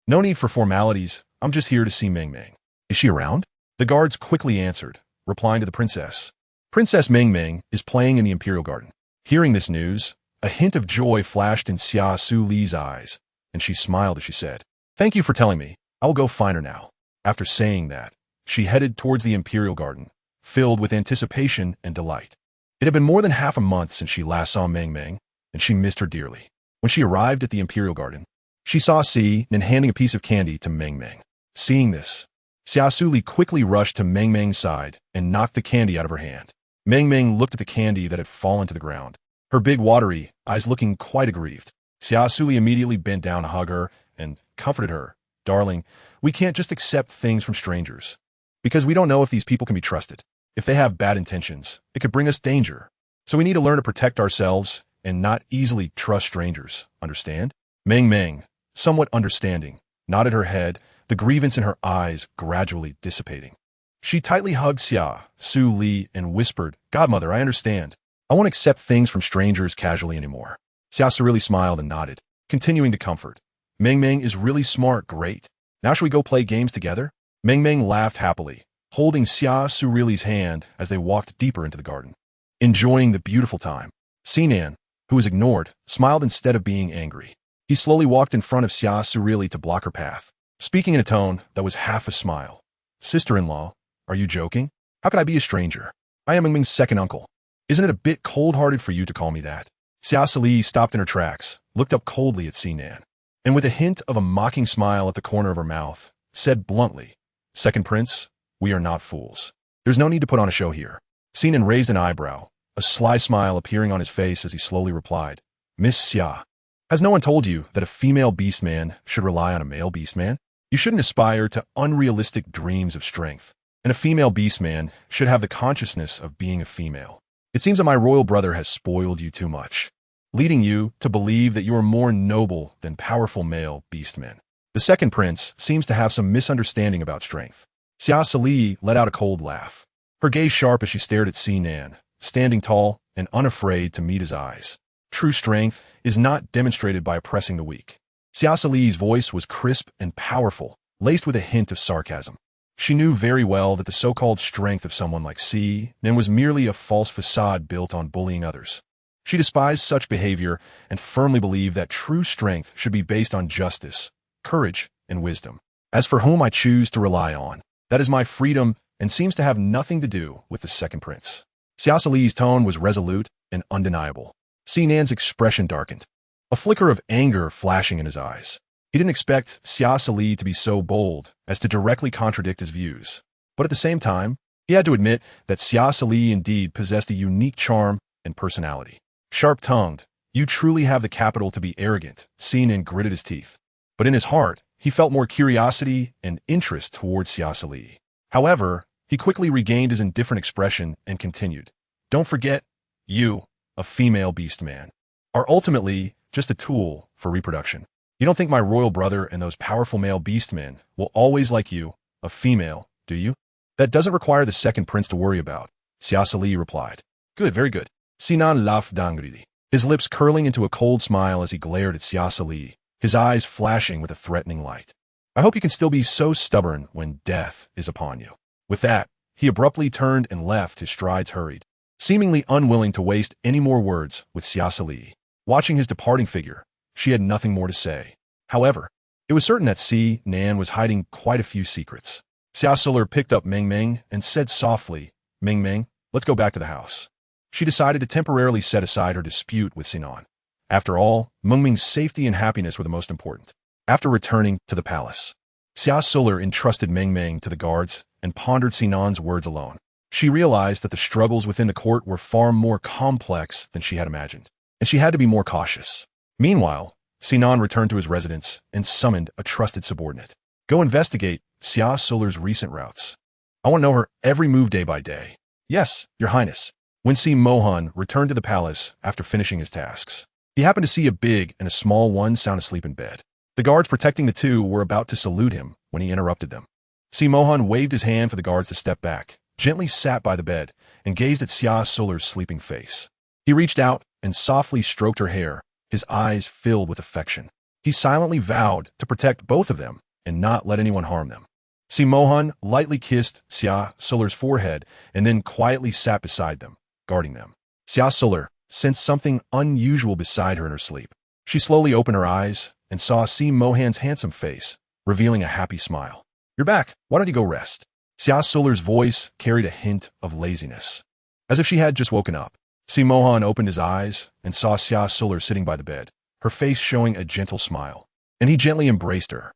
"No need for formalities. I'm just here to see Meng Meng." "Is she around?" The guards quickly answered, replying to the princess. "Princess Meng Meng is playing in the imperial garden." Hearing this news, a hint of joy flashed in Xia Suli's eyes, and she smiled as she said, "Thank you for telling me. I will go find her now." After saying that, she headed towards the imperial garden, filled with anticipation and delight. It had been more than half a month since she last saw Meng Meng, and she missed her dearly. When she arrived at the imperial garden, she saw Xi handing a piece of candy to Meng Meng. Seeing this, Xia Suli quickly rushed to Meng Meng's side and knocked the candy out of her hand. Meng Meng looked at the candy that had fallen to the ground, her big watery eyes looking quite aggrieved. Xia Suli immediately bent down to hug her and comforted her. "Darling, we can't just accept things from strangers, because we don't know if these people can be trusted. If they have bad intentions, it could bring us danger. So we need to learn to protect ourselves and not easily trust strangers, understand?" Meng Meng, somewhat understanding, nodded her head, the grievance in her eyes gradually dissipating. She tightly hugged Xia Suli and whispered, "Godmother, I understand. I won't accept things from strangers casually anymore." Xia Suli smiled and nodded, continuing to comfort. "Meng Meng is really smart, great. Now shall we go play games together?" Meng Meng laughed happily, holding Xia Suli's hand as they walked deeper into the garden. Enjoying the beautiful time, Sinan, who was ignored, smiled instead of being angry. He slowly walked in front of Xia Suli to block her path, speaking in a tone that was half a smile. "Sister-in-law, are you joking? How could I be a stranger? I am Meng Meng's second uncle. Isn't it a bit cold-hearted for you to call me that?" Xia Suli stopped in her tracks, looked up coldly at Sinan, and with a hint of a mocking smile at the corner of her mouth, said bluntly, "Second prince, we are not fools. There's no need to put on a show here." Sinan raised an eyebrow, a sly smile appearing on his face as he slowly replied, "Miss Xia, has no one told you that a female beastman should rely on a male beastman? You shouldn't aspire to unrealistic dreams of strength, and a female beastman should have the consciousness of being a female. It seems that my royal brother has spoiled you too much, leading you to believe that you are more noble than powerful male beastmen. The second prince seems to have some misunderstanding about strength." Xia Suli let out a cold laugh, her gaze sharp as she stared at Sinan, standing tall and unafraid to meet his eyes. "True strength is not demonstrated by oppressing the weak." Xia Suli's voice was crisp and powerful, laced with a hint of sarcasm. She knew very well that the so-called strength of someone like Sinan was merely a false facade built on bullying others. She despised such behavior and firmly believed that true strength should be based on justice, courage, and wisdom. "As for whom I choose to rely on, that is my freedom and seems to have nothing to do with the second prince." Xia Suli's tone was resolute and undeniable. Sinan's expression darkened, a flicker of anger flashing in his eyes. He didn't expect Xia Suli to be so bold as to directly contradict his views. But at the same time, he had to admit that Xia Suli indeed possessed a unique charm and personality. "Sharp-tongued, you truly have the capital to be arrogant," Sinan gritted his teeth. But in his heart, he felt more curiosity and interest towards Xia Suli. However, he quickly regained his indifferent expression and continued, "Don't forget, you, a female beastman, are ultimately just a tool for reproduction. You don't think my royal brother and those powerful male beastmen will always like you, a female, do you?" "That doesn't require the second prince to worry about," Xia Suli replied. "Good, very good." Sinan laughed angrily, his lips curling into a cold smile as he glared at Xia Suli, his eyes flashing with a threatening light. "I hope you can still be so stubborn when death is upon you." With that, he abruptly turned and left, his strides hurried, seemingly unwilling to waste any more words with Xia Suli. Watching his departing figure, she had nothing more to say. However, it was certain that Sinan was hiding quite a few secrets. Xia Suli picked up Meng Meng and said softly, "Meng Meng, let's go back to the house." She decided to temporarily set aside her dispute with Sinan. After all, Meng Meng's safety and happiness were the most important. After returning to the palace, Xia Suli entrusted Meng Meng to the guards and pondered Sinan's words alone. She realized that the struggles within the court were far more complex than she had imagined, and she had to be more cautious. Meanwhile, Sinan returned to his residence and summoned a trusted subordinate. "Go investigate Xia Suli's recent routes. I want to know her every move day by day." "Yes, Your Highness." When Si Mohan returned to the palace after finishing his tasks, He happened to see a big and a small one sound asleep in bed. The guards protecting the two were about to salute him when he interrupted them. Si Mohan waved his hand for the guards to step back, gently sat by the bed, and gazed at Xia Suli's sleeping face. He reached out and softly stroked her hair, his eyes filled with affection. He silently vowed to protect both of them and not let anyone harm them. Si Mohan lightly kissed Xia Suli's forehead and then quietly sat beside them, guarding them. Xia Suli sensed something unusual beside her in her sleep. She slowly opened her eyes and saw Si Mohan's handsome face, revealing a happy smile. "You're back. Why don't you go rest?" Xia Suli's voice carried a hint of laziness. As if she had just woken up, Si Mohan opened his eyes and saw Xia Suli sitting by the bed, her face showing a gentle smile. And he gently embraced her.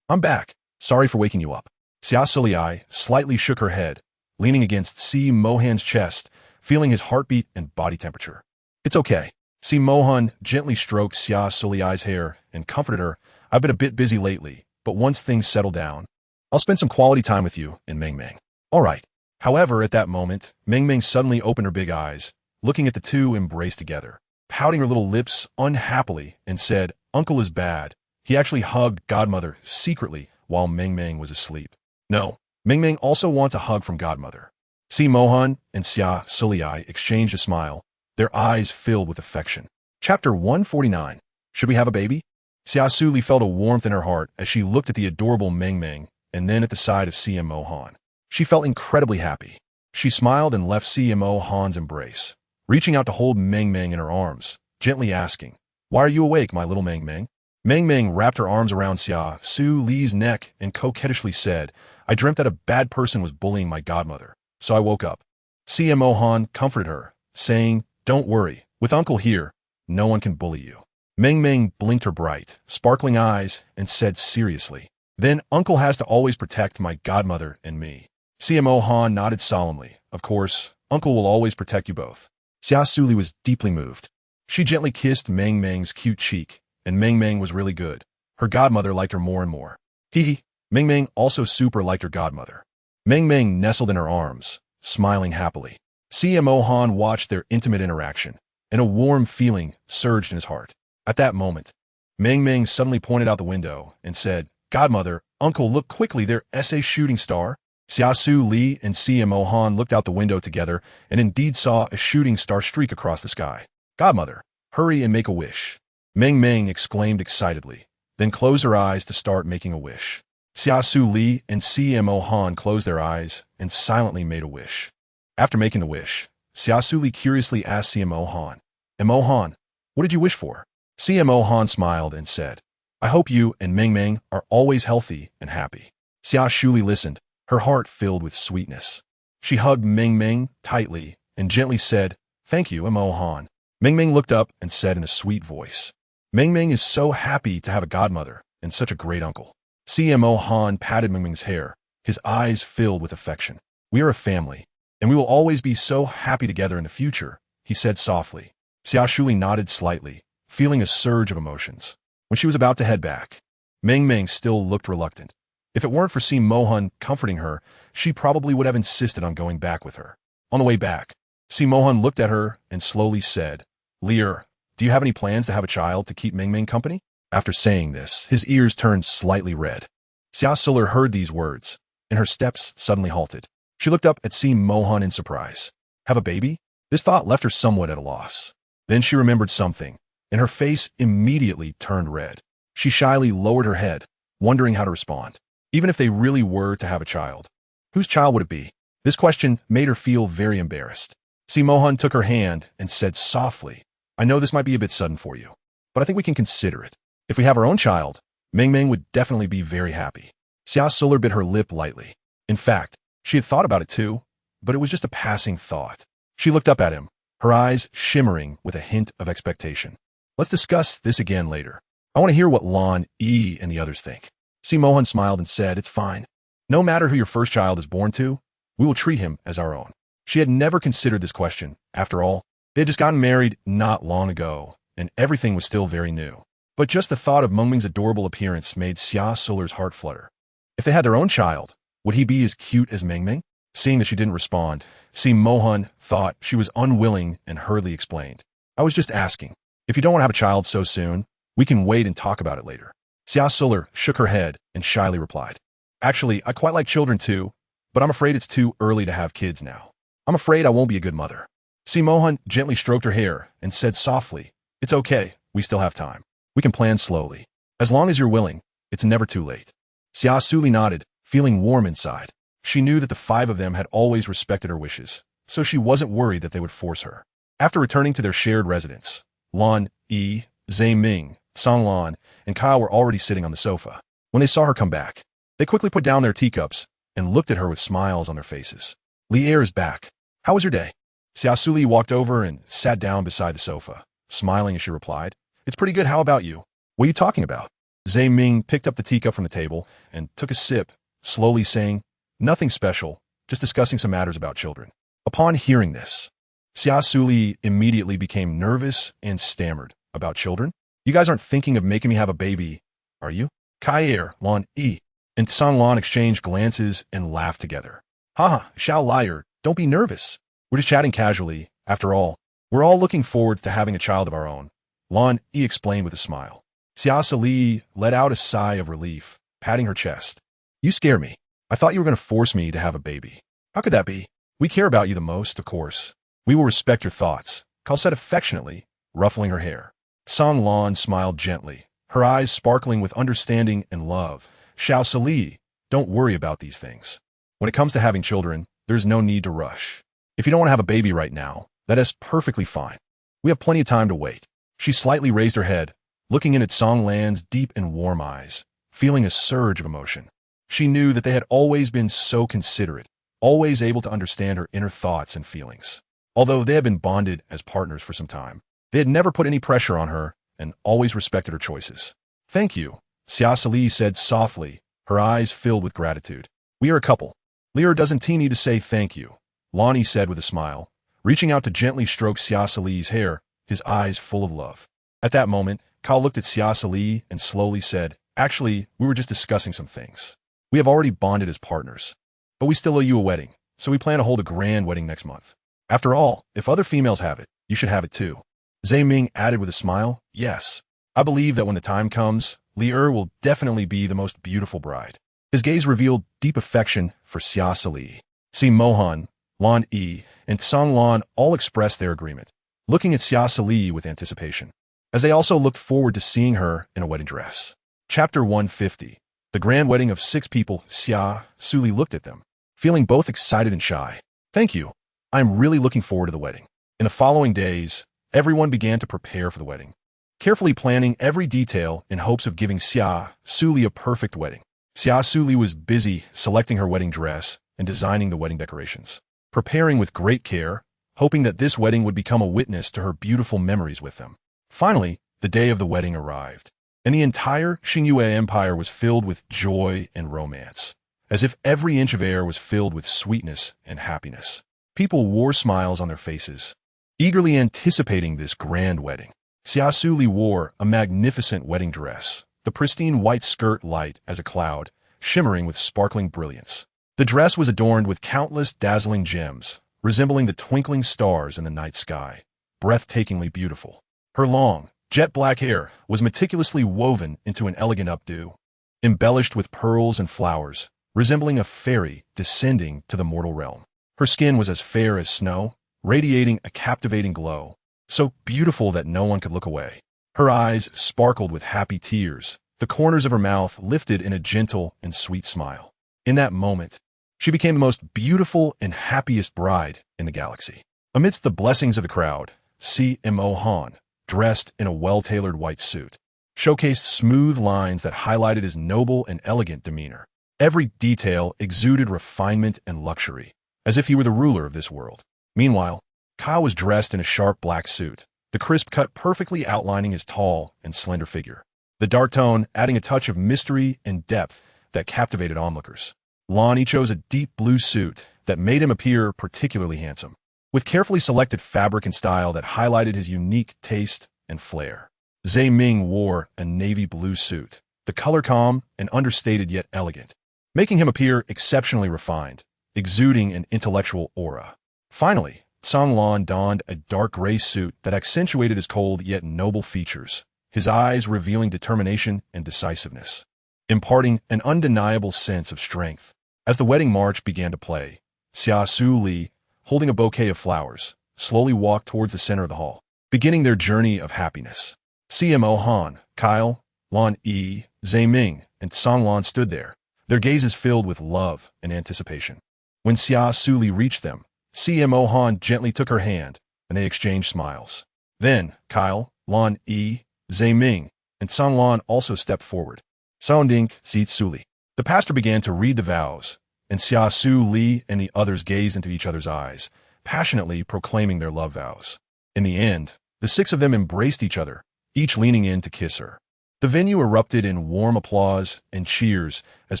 I'm back. Sorry for waking you up." Xia Suli slightly shook her head, leaning against Si Mohan's chest, feeling his heartbeat and body temperature. "It's okay." Si Mohan gently stroked Xia Suli's hair and comforted her. "I've been a bit busy lately, but once things settle down, I'll spend some quality time with you and Meng Meng." "All right." However, at that moment, Meng Meng suddenly opened her big eyes, looking at the two embraced together, pouting her little lips unhappily, and said, "Uncle is bad. He actually hugged Godmother secretly while Meng Meng was asleep." "No, Meng Meng also wants a hug from Godmother." Si Mohan and Xia Suli exchanged a smile, their eyes filled with affection. Chapter 149. Should we have a baby? Xia Suli felt a warmth in her heart as she looked at the adorable Meng Meng and then at the side of Si Mohan. She felt incredibly happy. She smiled and left Si Mohan's embrace, reaching out to hold Meng Meng in her arms, gently asking, "Why are you awake, my little Meng Meng?" Meng Meng wrapped her arms around Xia Suli's neck and coquettishly said, "I dreamt that a bad person was bullying my godmother, so I woke up." Si Mohan comforted her, saying, "Don't worry, with Uncle here, no one can bully you." Meng Meng blinked her bright, sparkling eyes and said seriously, "Then Uncle has to always protect my godmother and me." Si Mohan nodded solemnly. "Of course, Uncle will always protect you both." Xia Suli was deeply moved. She gently kissed Meng Meng's cute cheek, and Meng Meng was really good. Her godmother liked her more and more. Hee. Meng Meng also super liked her godmother. Meng Meng nestled in her arms, smiling happily. Si Mohan watched their intimate interaction, and a warm feeling surged in his heart. At that moment, Meng Meng suddenly pointed out the window and said, "Godmother, Uncle, look quickly, there's a shooting star." Xia Suli and Si Mohan looked out the window together and indeed saw a shooting star streak across the sky. "Godmother, hurry and make a wish." Meng Meng exclaimed excitedly, then closed her eyes to start making a wish. Xia Suli and Si Mohan closed their eyes and silently made a wish. After making the wish, Xia Suli curiously asked Si Mohan, "Mohan, what did you wish for?" Si Mohan smiled and said, "I hope you and Meng Meng are always healthy and happy." Xia Suli listened, her heart filled with sweetness. She hugged Meng Meng tightly and gently said, "Thank you, Mohan." Meng Meng looked up and said in a sweet voice, "Meng Meng is so happy to have a godmother and such a great uncle." Si Mohan patted Meng Meng's hair, his eyes filled with affection. "We are a family, and we will always be so happy together in the future," he said softly. Xia Suli nodded slightly, feeling a surge of emotions. When she was about to head back, Meng Meng still looked reluctant. If it weren't for Si Mohan comforting her, she probably would have insisted on going back with her. On the way back, Si Mohan looked at her and slowly said, "Lear, do you have any plans to have a child to keep Meng Meng company?" After saying this, his ears turned slightly red. Xia Suli heard these words, and her steps suddenly halted. She looked up at Si Mohan in surprise. Have a baby? This thought left her somewhat at a loss. Then she remembered something, and her face immediately turned red. She shyly lowered her head, wondering how to respond. Even if they really were to have a child, whose child would it be? This question made her feel very embarrassed. Si Mohan took her hand and said softly, "I know this might be a bit sudden for you, but I think we can consider it. If we have our own child, Meng Meng would definitely be very happy." Xia Suli bit her lip lightly. In fact, she had thought about it too, but it was just a passing thought. She looked up at him, her eyes shimmering with a hint of expectation. "Let's discuss this again later. I want to hear what Lan Yi and the others think." Si Mohan smiled and said, "It's fine. No matter who your first child is born to, we will treat him as our own." She had never considered this question. After all, they had just gotten married not long ago, and everything was still very new. But just the thought of Meng Meng's adorable appearance made Xia Suli's heart flutter. If they had their own child, would he be as cute as Meng Meng? Seeing that she didn't respond, Si Mohan thought she was unwilling and hurriedly explained, "I was just asking. If you don't want to have a child so soon, we can wait and talk about it later. Xia Suli shook her head and shyly replied, Actually, I quite like children too, but I'm afraid it's too early to have kids now. I'm afraid I won't be a good mother. Si Mohan gently stroked her hair and said softly, It's okay, we still have time. We can plan slowly. As long as you're willing, it's never too late. Xia Suli nodded, feeling warm inside. She knew that the five of them had always respected her wishes, so she wasn't worried that they would force her. After returning to their shared residence, Lan Yi, Zhe Ming, Song Lan, and Kyle were already sitting on the sofa. When they saw her come back, they quickly put down their teacups and looked at her with smiles on their faces. Li Er is back. How was your day? Xia Suli walked over and sat down beside the sofa, smiling as she replied, It's pretty good, how about you? What are you talking about? Zhe Ming picked up the teacup from the table and took a sip, slowly saying, Nothing special, just discussing some matters about children. Upon hearing this, Xia Suli immediately became nervous and stammered. About children? You guys aren't thinking of making me have a baby, are you? Kai Lan Yi, and Song Lan exchanged glances and laughed together. Haha, Xiao liar, don't be nervous. We're just chatting casually. After all, we're all looking forward to having a child of our own. Lan Yi explained with a smile. Xia Suli let out a sigh of relief, patting her chest. You scare me. I thought you were going to force me to have a baby. How could that be? We care about you the most, of course. We will respect your thoughts, Kyle said affectionately, ruffling her hair. Song Lan smiled gently, her eyes sparkling with understanding and love. Xiao Suli, don't worry about these things. When it comes to having children, there's no need to rush. If you don't want to have a baby right now, that is perfectly fine. We have plenty of time to wait. She slightly raised her head, looking in at Song Lan's deep and warm eyes, feeling a surge of emotion. She knew that they had always been so considerate, always able to understand her inner thoughts and feelings. Although they had been bonded as partners for some time, they had never put any pressure on her and always respected her choices. Thank you, Xia Suli said softly, her eyes filled with gratitude. We are a couple. Lear doesn't need to say thank you, Lonnie said with a smile, reaching out to gently stroke Xia Suli's hair, his eyes full of love. At that moment, Kyle looked at Xia Suli and slowly said, Actually, we were just discussing some things. We have already bonded as partners, but we still owe you a wedding, so we plan to hold a grand wedding next month. After all, if other females have it, you should have it too. Zhe Ming added with a smile, Yes, I believe that when the time comes, Li Er will definitely be the most beautiful bride. His gaze revealed deep affection for Xia Suli. Si Mohan, Lan Yi, and Song Lan all expressed their agreement, looking at Xia Suli with anticipation, as they also looked forward to seeing her in a wedding dress. Chapter 150. The grand wedding of 6 people. Xia Suli looked at them, feeling both excited and shy. Thank you. I am really looking forward to the wedding. In the following days, everyone began to prepare for the wedding, carefully planning every detail in hopes of giving Xia Suli a perfect wedding. Xia Suli was busy selecting her wedding dress and designing the wedding decorations, preparing with great care, hoping that this wedding would become a witness to her beautiful memories with them. Finally, the day of the wedding arrived, and the entire Xingyue Empire was filled with joy and romance, as if every inch of air was filled with sweetness and happiness. People wore smiles on their faces, eagerly anticipating this grand wedding. Xia Suli wore a magnificent wedding dress, the pristine white skirt light as a cloud, shimmering with sparkling brilliance. The dress was adorned with countless dazzling gems, resembling the twinkling stars in the night sky, breathtakingly beautiful. Her long, jet-black hair was meticulously woven into an elegant updo, embellished with pearls and flowers, resembling a fairy descending to the mortal realm. Her skin was as fair as snow, radiating a captivating glow, so beautiful that no one could look away. Her eyes sparkled with happy tears, the corners of her mouth lifted in a gentle and sweet smile. In that moment, she became the most beautiful and happiest bride in the galaxy. Amidst the blessings of the crowd, Si Mohan, dressed in a well-tailored white suit, showcased smooth lines that highlighted his noble and elegant demeanor. Every detail exuded refinement and luxury, as if he were the ruler of this world. Meanwhile, Kyle was dressed in a sharp black suit, the crisp cut perfectly outlining his tall and slender figure, the dark tone adding a touch of mystery and depth that captivated onlookers. Lonnie chose a deep blue suit that made him appear particularly handsome, with carefully selected fabric and style that highlighted his unique taste and flair. Zhe Ming wore a navy blue suit, the color calm and understated yet elegant, making him appear exceptionally refined, exuding an intellectual aura. Finally, Songlan donned a dark gray suit that accentuated his cold yet noble features, his eyes revealing determination and decisiveness, imparting an undeniable sense of strength. As the wedding march began to play, Xia Suli, holding a bouquet of flowers, slowly walked towards the center of the hall, beginning their journey of happiness. CMO Han, Kyle, Lan Yi, Ming, and Songlan stood there, their gazes filled with love and anticipation. When Xia Suli reached them, CMO Han gently took her hand, and they exchanged smiles. Then, Kyle, Lan Yi, Ming, and Songlan also stepped forward. Sounding Xia Suli. The pastor began to read the vows, and Xia Suli and the others gazed into each other's eyes, passionately proclaiming their love vows. In the end, the six of them embraced each other, each leaning in to kiss her. The venue erupted in warm applause and cheers as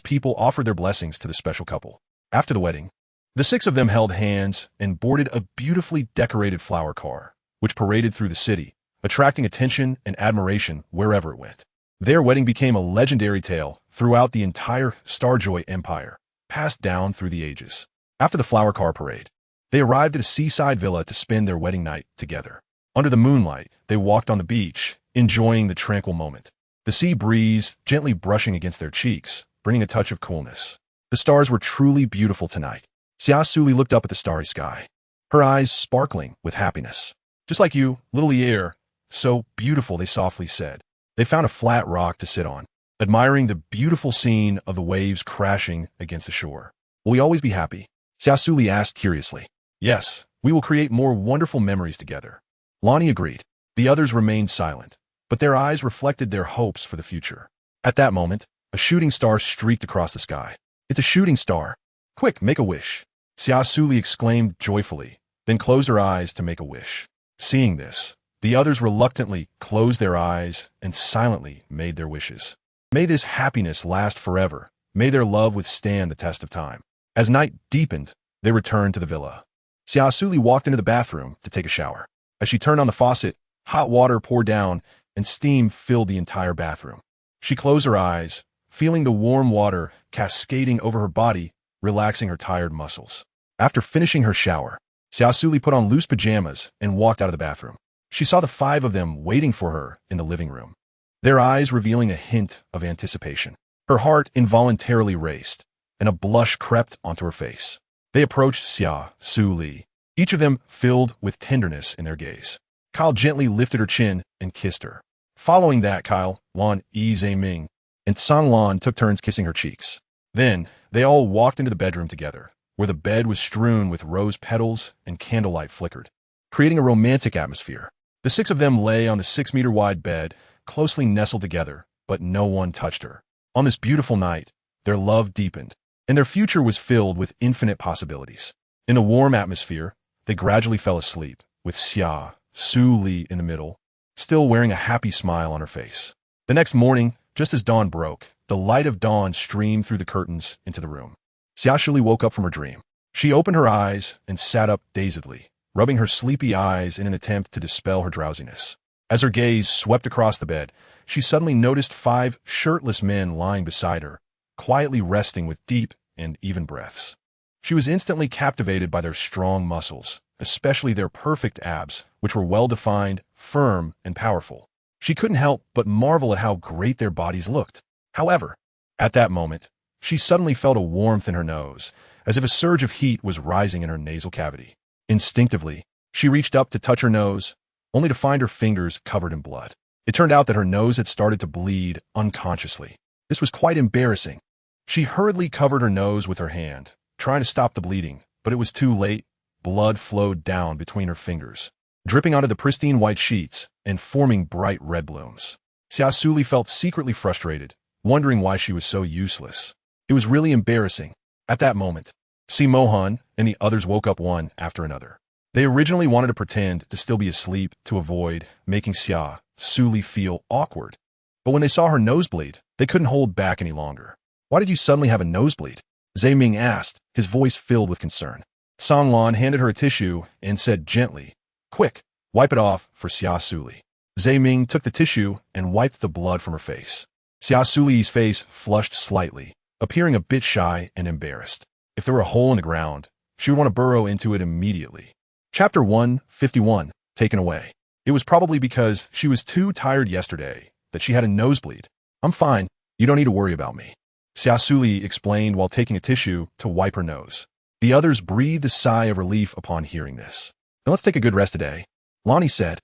people offered their blessings to the special couple. After the wedding, the six of them held hands and boarded a beautifully decorated flower car, which paraded through the city, attracting attention and admiration wherever it went. Their wedding became a legendary tale throughout the entire Starjoy Empire, passed down through the ages. After the flower car parade, they arrived at a seaside villa to spend their wedding night together. Under the moonlight, they walked on the beach, enjoying the tranquil moment. The sea breeze gently brushing against their cheeks, bringing a touch of coolness. The stars were truly beautiful tonight. Xia Suli looked up at the starry sky, her eyes sparkling with happiness. Just like you, little Ear, so beautiful, they softly said. They found a flat rock to sit on, admiring the beautiful scene of the waves crashing against the shore. Will we always be happy? Xia Suli asked curiously. Yes, we will create more wonderful memories together. Lonnie agreed. The others remained silent, but their eyes reflected their hopes for the future. At that moment, a shooting star streaked across the sky. It's a shooting star. Quick, make a wish. Xia Suli exclaimed joyfully, then closed her eyes to make a wish. Seeing this, the others reluctantly closed their eyes and silently made their wishes. May this happiness last forever. May their love withstand the test of time. As night deepened, they returned to the villa. Xia Suli walked into the bathroom to take a shower. As she turned on the faucet, hot water poured down and steam filled the entire bathroom. She closed her eyes, feeling the warm water cascading over her body, relaxing her tired muscles. After finishing her shower, Xia Suli put on loose pajamas and walked out of the bathroom. She saw the five of them waiting for her in the living room, their eyes revealing a hint of anticipation. Her heart involuntarily raced, and a blush crept onto her face. They approached Xia Suli, each of them filled with tenderness in their gaze. Kyle gently lifted her chin and kissed her. Following that, Kyle, Lan Yi, Ming, and Songlan took turns kissing her cheeks. Then, they all walked into the bedroom together, where the bed was strewn with rose petals and candlelight flickered, creating a romantic atmosphere. The six of them lay on the 6-meter-wide bed, closely nestled together, but no one touched her. On this beautiful night, their love deepened, and their future was filled with infinite possibilities. In the warm atmosphere, they gradually fell asleep, with Xia Suli in the middle, still wearing a happy smile on her face. The next morning, just as dawn broke, the light of dawn streamed through the curtains into the room. Xia Suli woke up from her dream. She opened her eyes and sat up dazedly, rubbing her sleepy eyes in an attempt to dispel her drowsiness. As her gaze swept across the bed, she suddenly noticed 5 shirtless men lying beside her, quietly resting with deep and even breaths. She was instantly captivated by their strong muscles, especially their perfect abs, which were well-defined, firm, and powerful. She couldn't help but marvel at how great their bodies looked. However, at that moment, she suddenly felt a warmth in her nose, as if a surge of heat was rising in her nasal cavity. Instinctively, she reached up to touch her nose, only to find her fingers covered in blood. It turned out that her nose had started to bleed unconsciously. This was quite embarrassing. She hurriedly covered her nose with her hand, trying to stop the bleeding, but it was too late. Blood flowed down between her fingers, dripping onto the pristine white sheets and forming bright red blooms. Xia Suli felt secretly frustrated, wondering why she was so useless. It was really embarrassing. At that moment, Mohan and the others woke up one after another. They originally wanted to pretend to still be asleep to avoid making Xia Suli feel awkward. But when they saw her nosebleed, they couldn't hold back any longer. Why did you suddenly have a nosebleed? Ming asked, his voice filled with concern. Songlan handed her a tissue and said gently, Quick, wipe it off for Xia Suli. Ming took the tissue and wiped the blood from her face. Xia Suli's face flushed slightly, appearing a bit shy and embarrassed. If there were a hole in the ground, she would want to burrow into it immediately. Chapter 151, Taken Away. It was probably because she was too tired yesterday that she had a nosebleed. I'm fine. You don't need to worry about me, Xia Suli explained while taking a tissue to wipe her nose. The others breathed a sigh of relief upon hearing this. Now let's take a good rest today, Lonnie said.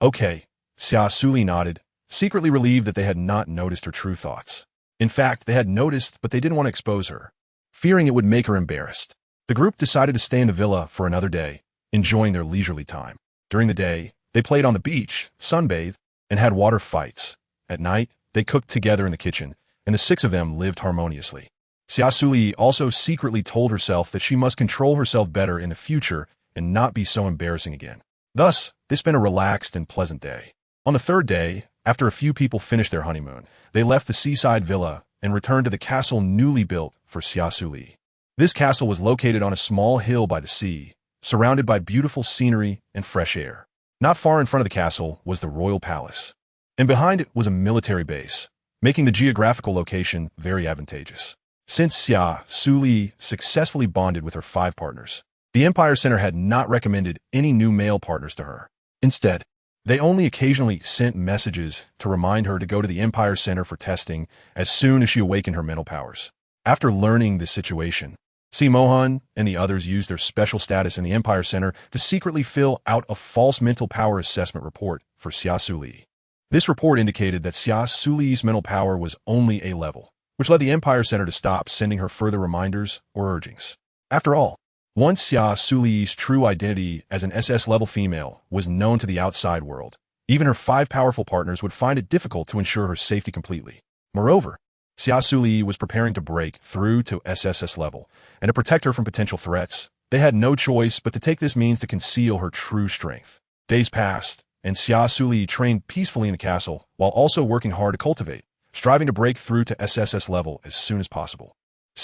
Okay, Xia Suli nodded, secretly relieved that they had not noticed her true thoughts. In fact, they had noticed, but they didn't want to expose her, fearing it would make her embarrassed. The group decided to stay in the villa for another day, enjoying their leisurely time. During the day, they played on the beach, sunbathed, and had water fights. At night, they cooked together in the kitchen, and the six of them lived harmoniously. Xia Suli also secretly told herself that she must control herself better in the future and not be so embarrassing again. Thus, they spent a relaxed and pleasant day. On the third day, after a few people finished their honeymoon, they left the seaside villa and returned to the castle newly built for Xia Suli. This castle was located on a small hill by the sea, surrounded by beautiful scenery and fresh air. Not far in front of the castle was the royal palace, and behind it was a military base, making the geographical location very advantageous. Since Xia Suli successfully bonded with her 5 partners, the Empire Center had not recommended any new male partners to her. Instead, they only occasionally sent messages to remind her to go to the Empire Center for testing as soon as she awakened her mental powers. After learning the situation, Mohan and the others used their special status in the Empire Center to secretly fill out a false mental power assessment report for Xia Suli. This report indicated that Xia Suli's mental power was only A level, which led the Empire Center to stop sending her further reminders or urgings. After all, once Xia Suli's true identity as an SS-level female was known to the outside world, even her 5 powerful partners would find it difficult to ensure her safety completely. Moreover, Xia Suli was preparing to break through to SSS level, and to protect her from potential threats, they had no choice but to take this means to conceal her true strength. Days passed, and Xia Suli trained peacefully in the castle while also working hard to cultivate, striving to break through to SSS level as soon as possible.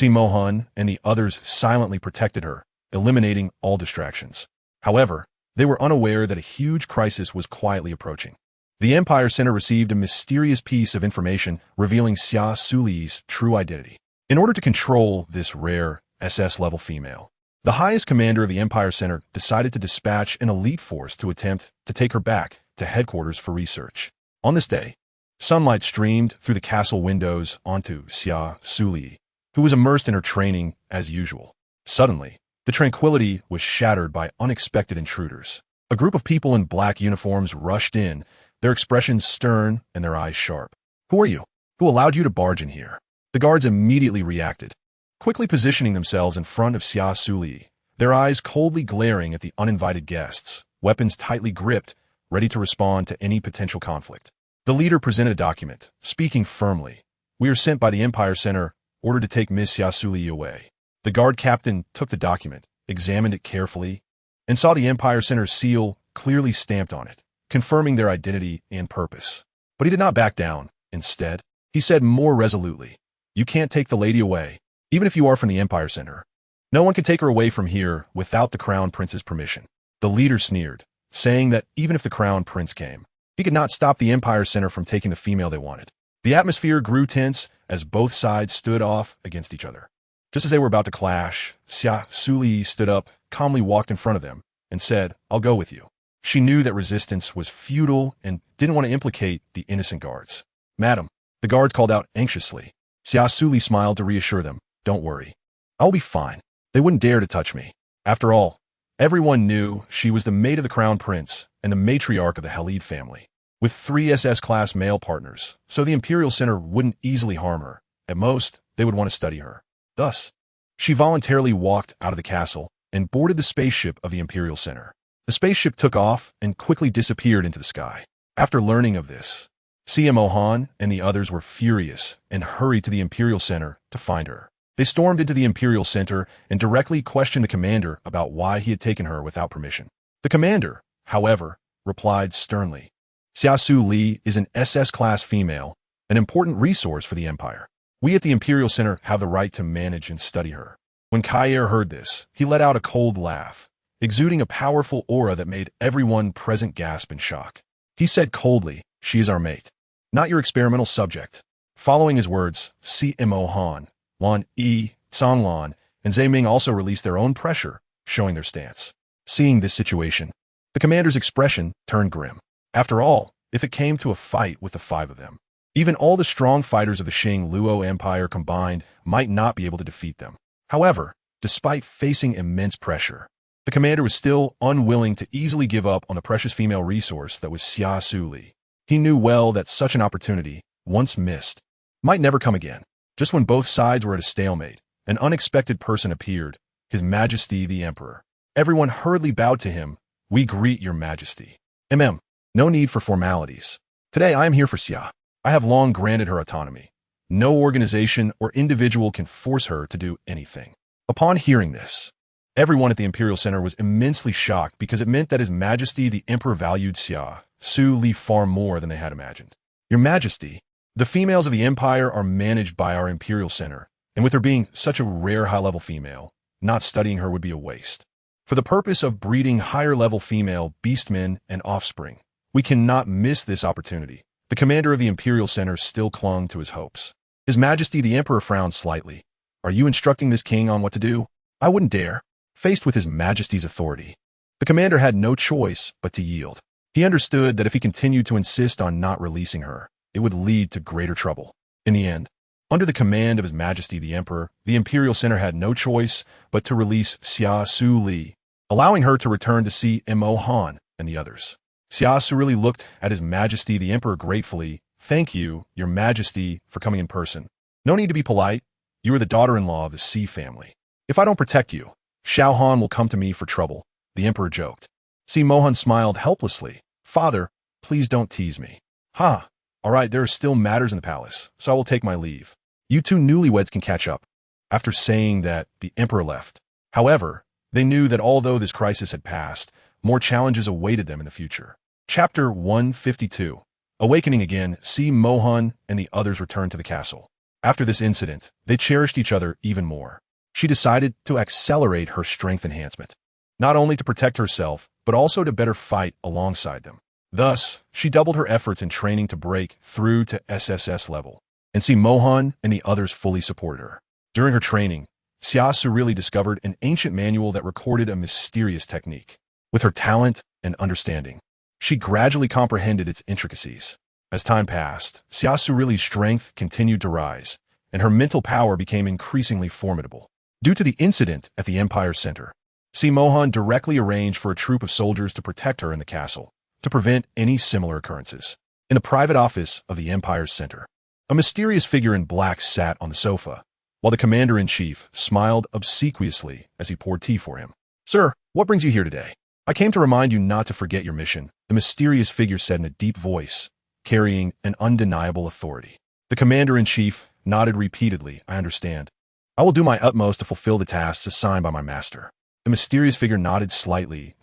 Mohan and the others silently protected her, eliminating all distractions. However, they were unaware that a huge crisis was quietly approaching. The Empire Center received a mysterious piece of information revealing Xia Suli's true identity. In order to control this rare SS-level female, the highest commander of the Empire Center decided to dispatch an elite force to attempt to take her back to headquarters for research. On this day, sunlight streamed through the castle windows onto Xia Suli, who was immersed in her training as usual. Suddenly, the tranquility was shattered by unexpected intruders. A group of people in black uniforms rushed in, their expressions stern and their eyes sharp. "Who are you? Who allowed you to barge in here?" The guards immediately reacted, quickly positioning themselves in front of Xia Suli, their eyes coldly glaring at the uninvited guests, weapons tightly gripped, ready to respond to any potential conflict. The leader presented a document, speaking firmly. "We are sent by the Empire Center, ordered to take Miss Xia Suli away." The guard captain took the document, examined it carefully, and saw the Empire Center's seal clearly stamped on it, confirming their identity and purpose. But he did not back down. Instead, he said more resolutely, "You can't take the lady away, even if you are from the Empire Center. No one can take her away from here without the Crown Prince's permission." The leader sneered, saying that even if the Crown Prince came, he could not stop the Empire Center from taking the female they wanted. The atmosphere grew tense as both sides stood off against each other. Just as they were about to clash, Xia Suli stood up, calmly walked in front of them, and said, "I'll go with you." She knew that resistance was futile and didn't want to implicate the innocent guards. "Madam," the guards called out anxiously. Xia Suli smiled to reassure them, "Don't worry. I'll be fine. They wouldn't dare to touch me." After all, everyone knew she was the maid of the Crown Prince and the matriarch of the Halid family, with 3 SS-class male partners, so the Imperial Center wouldn't easily harm her. At most, they would want to study her. Thus, she voluntarily walked out of the castle and boarded the spaceship of the Imperial Center. The spaceship took off and quickly disappeared into the sky. After learning of this, Mohan and the others were furious and hurried to the Imperial Center to find her. They stormed into the Imperial Center and directly questioned the commander about why he had taken her without permission. The commander, however, replied sternly, "Xia Suli is an SS-class female, an important resource for the Empire. We at the Imperial Center have the right to manage and study her." When Kair heard this, he let out a cold laugh, exuding a powerful aura that made everyone present gasp in shock. He said coldly, "She is our mate, not your experimental subject." Following his words, Mohan, Lan Yi, Tsanglan, and Ming also released their own pressure, showing their stance. Seeing this situation, the commander's expression turned grim. After all, if it came to a fight with the five of them, even all the strong fighters of the Xing Luo Empire combined might not be able to defeat them. However, despite facing immense pressure, the commander was still unwilling to easily give up on the precious female resource that was Xia Suli. He knew well that such an opportunity, once missed, might never come again. Just when both sides were at a stalemate, an unexpected person appeared, His Majesty the Emperor. Everyone hurriedly bowed to him. "We greet your Majesty." No need for formalities. Today I am here for Xia. I have long granted her autonomy. No organization or individual can force her to do anything. Upon hearing this, everyone at the Imperial Center was immensely shocked because it meant that His Majesty the Emperor valued Xia Suli far more than they had imagined. "Your Majesty, the females of the Empire are managed by our Imperial Center, and with her being such a rare high-level female, not studying her would be a waste. For the purpose of breeding higher-level female beastmen and offspring, we cannot miss this opportunity." The commander of the Imperial Center still clung to his hopes. His Majesty the Emperor frowned slightly. "Are you instructing this king on what to do?" "I wouldn't dare." Faced with His Majesty's authority, the commander had no choice but to yield. He understood that if he continued to insist on not releasing her, it would lead to greater trouble. In the end, under the command of His Majesty the Emperor, the Imperial Center had no choice but to release Xia Suli, allowing her to return to see Han and the others. Xia Suli looked at His Majesty the Emperor gratefully. "Thank you, Your Majesty, for coming in person. No need to be polite. You are the daughter-in-law of the Xi family. If I don't protect you, Xiao Han will come to me for trouble," the Emperor joked. Han smiled helplessly. "Father, please don't tease me." "Ha! All right, there are still matters in the palace, so I will take my leave. You two newlyweds can catch up." After saying that, the Emperor left. However, they knew that although this crisis had passed, more challenges awaited them in the future. Chapter 152. Awakening again, Han and the others returned to the castle. After this incident, they cherished each other even more. She decided to accelerate her strength enhancement, not only to protect herself, but also to better fight alongside them. Thus, she doubled her efforts in training to break through to SSS level, and Han and the others fully supported her. During her training, Xia Suli discovered an ancient manual that recorded a mysterious technique. With her talent and understanding, she gradually comprehended its intricacies. As time passed, Xia Suli's strength continued to rise, and her mental power became increasingly formidable. Due to the incident at the Empire Center, Han directly arranged for a troop of soldiers to protect her in the castle, to prevent any similar occurrences. In the private office of the Empire's Center, a mysterious figure in black sat on the sofa, while the commander-in-chief smiled obsequiously as he poured tea for him. "Sir, what brings you here today?" "I came to remind you not to forget your mission," the mysterious figure said in a deep voice, carrying an undeniable authority. The commander-in-chief nodded repeatedly. "I understand. I will do my utmost to fulfill the tasks assigned by my master." The mysterious figure nodded slightly.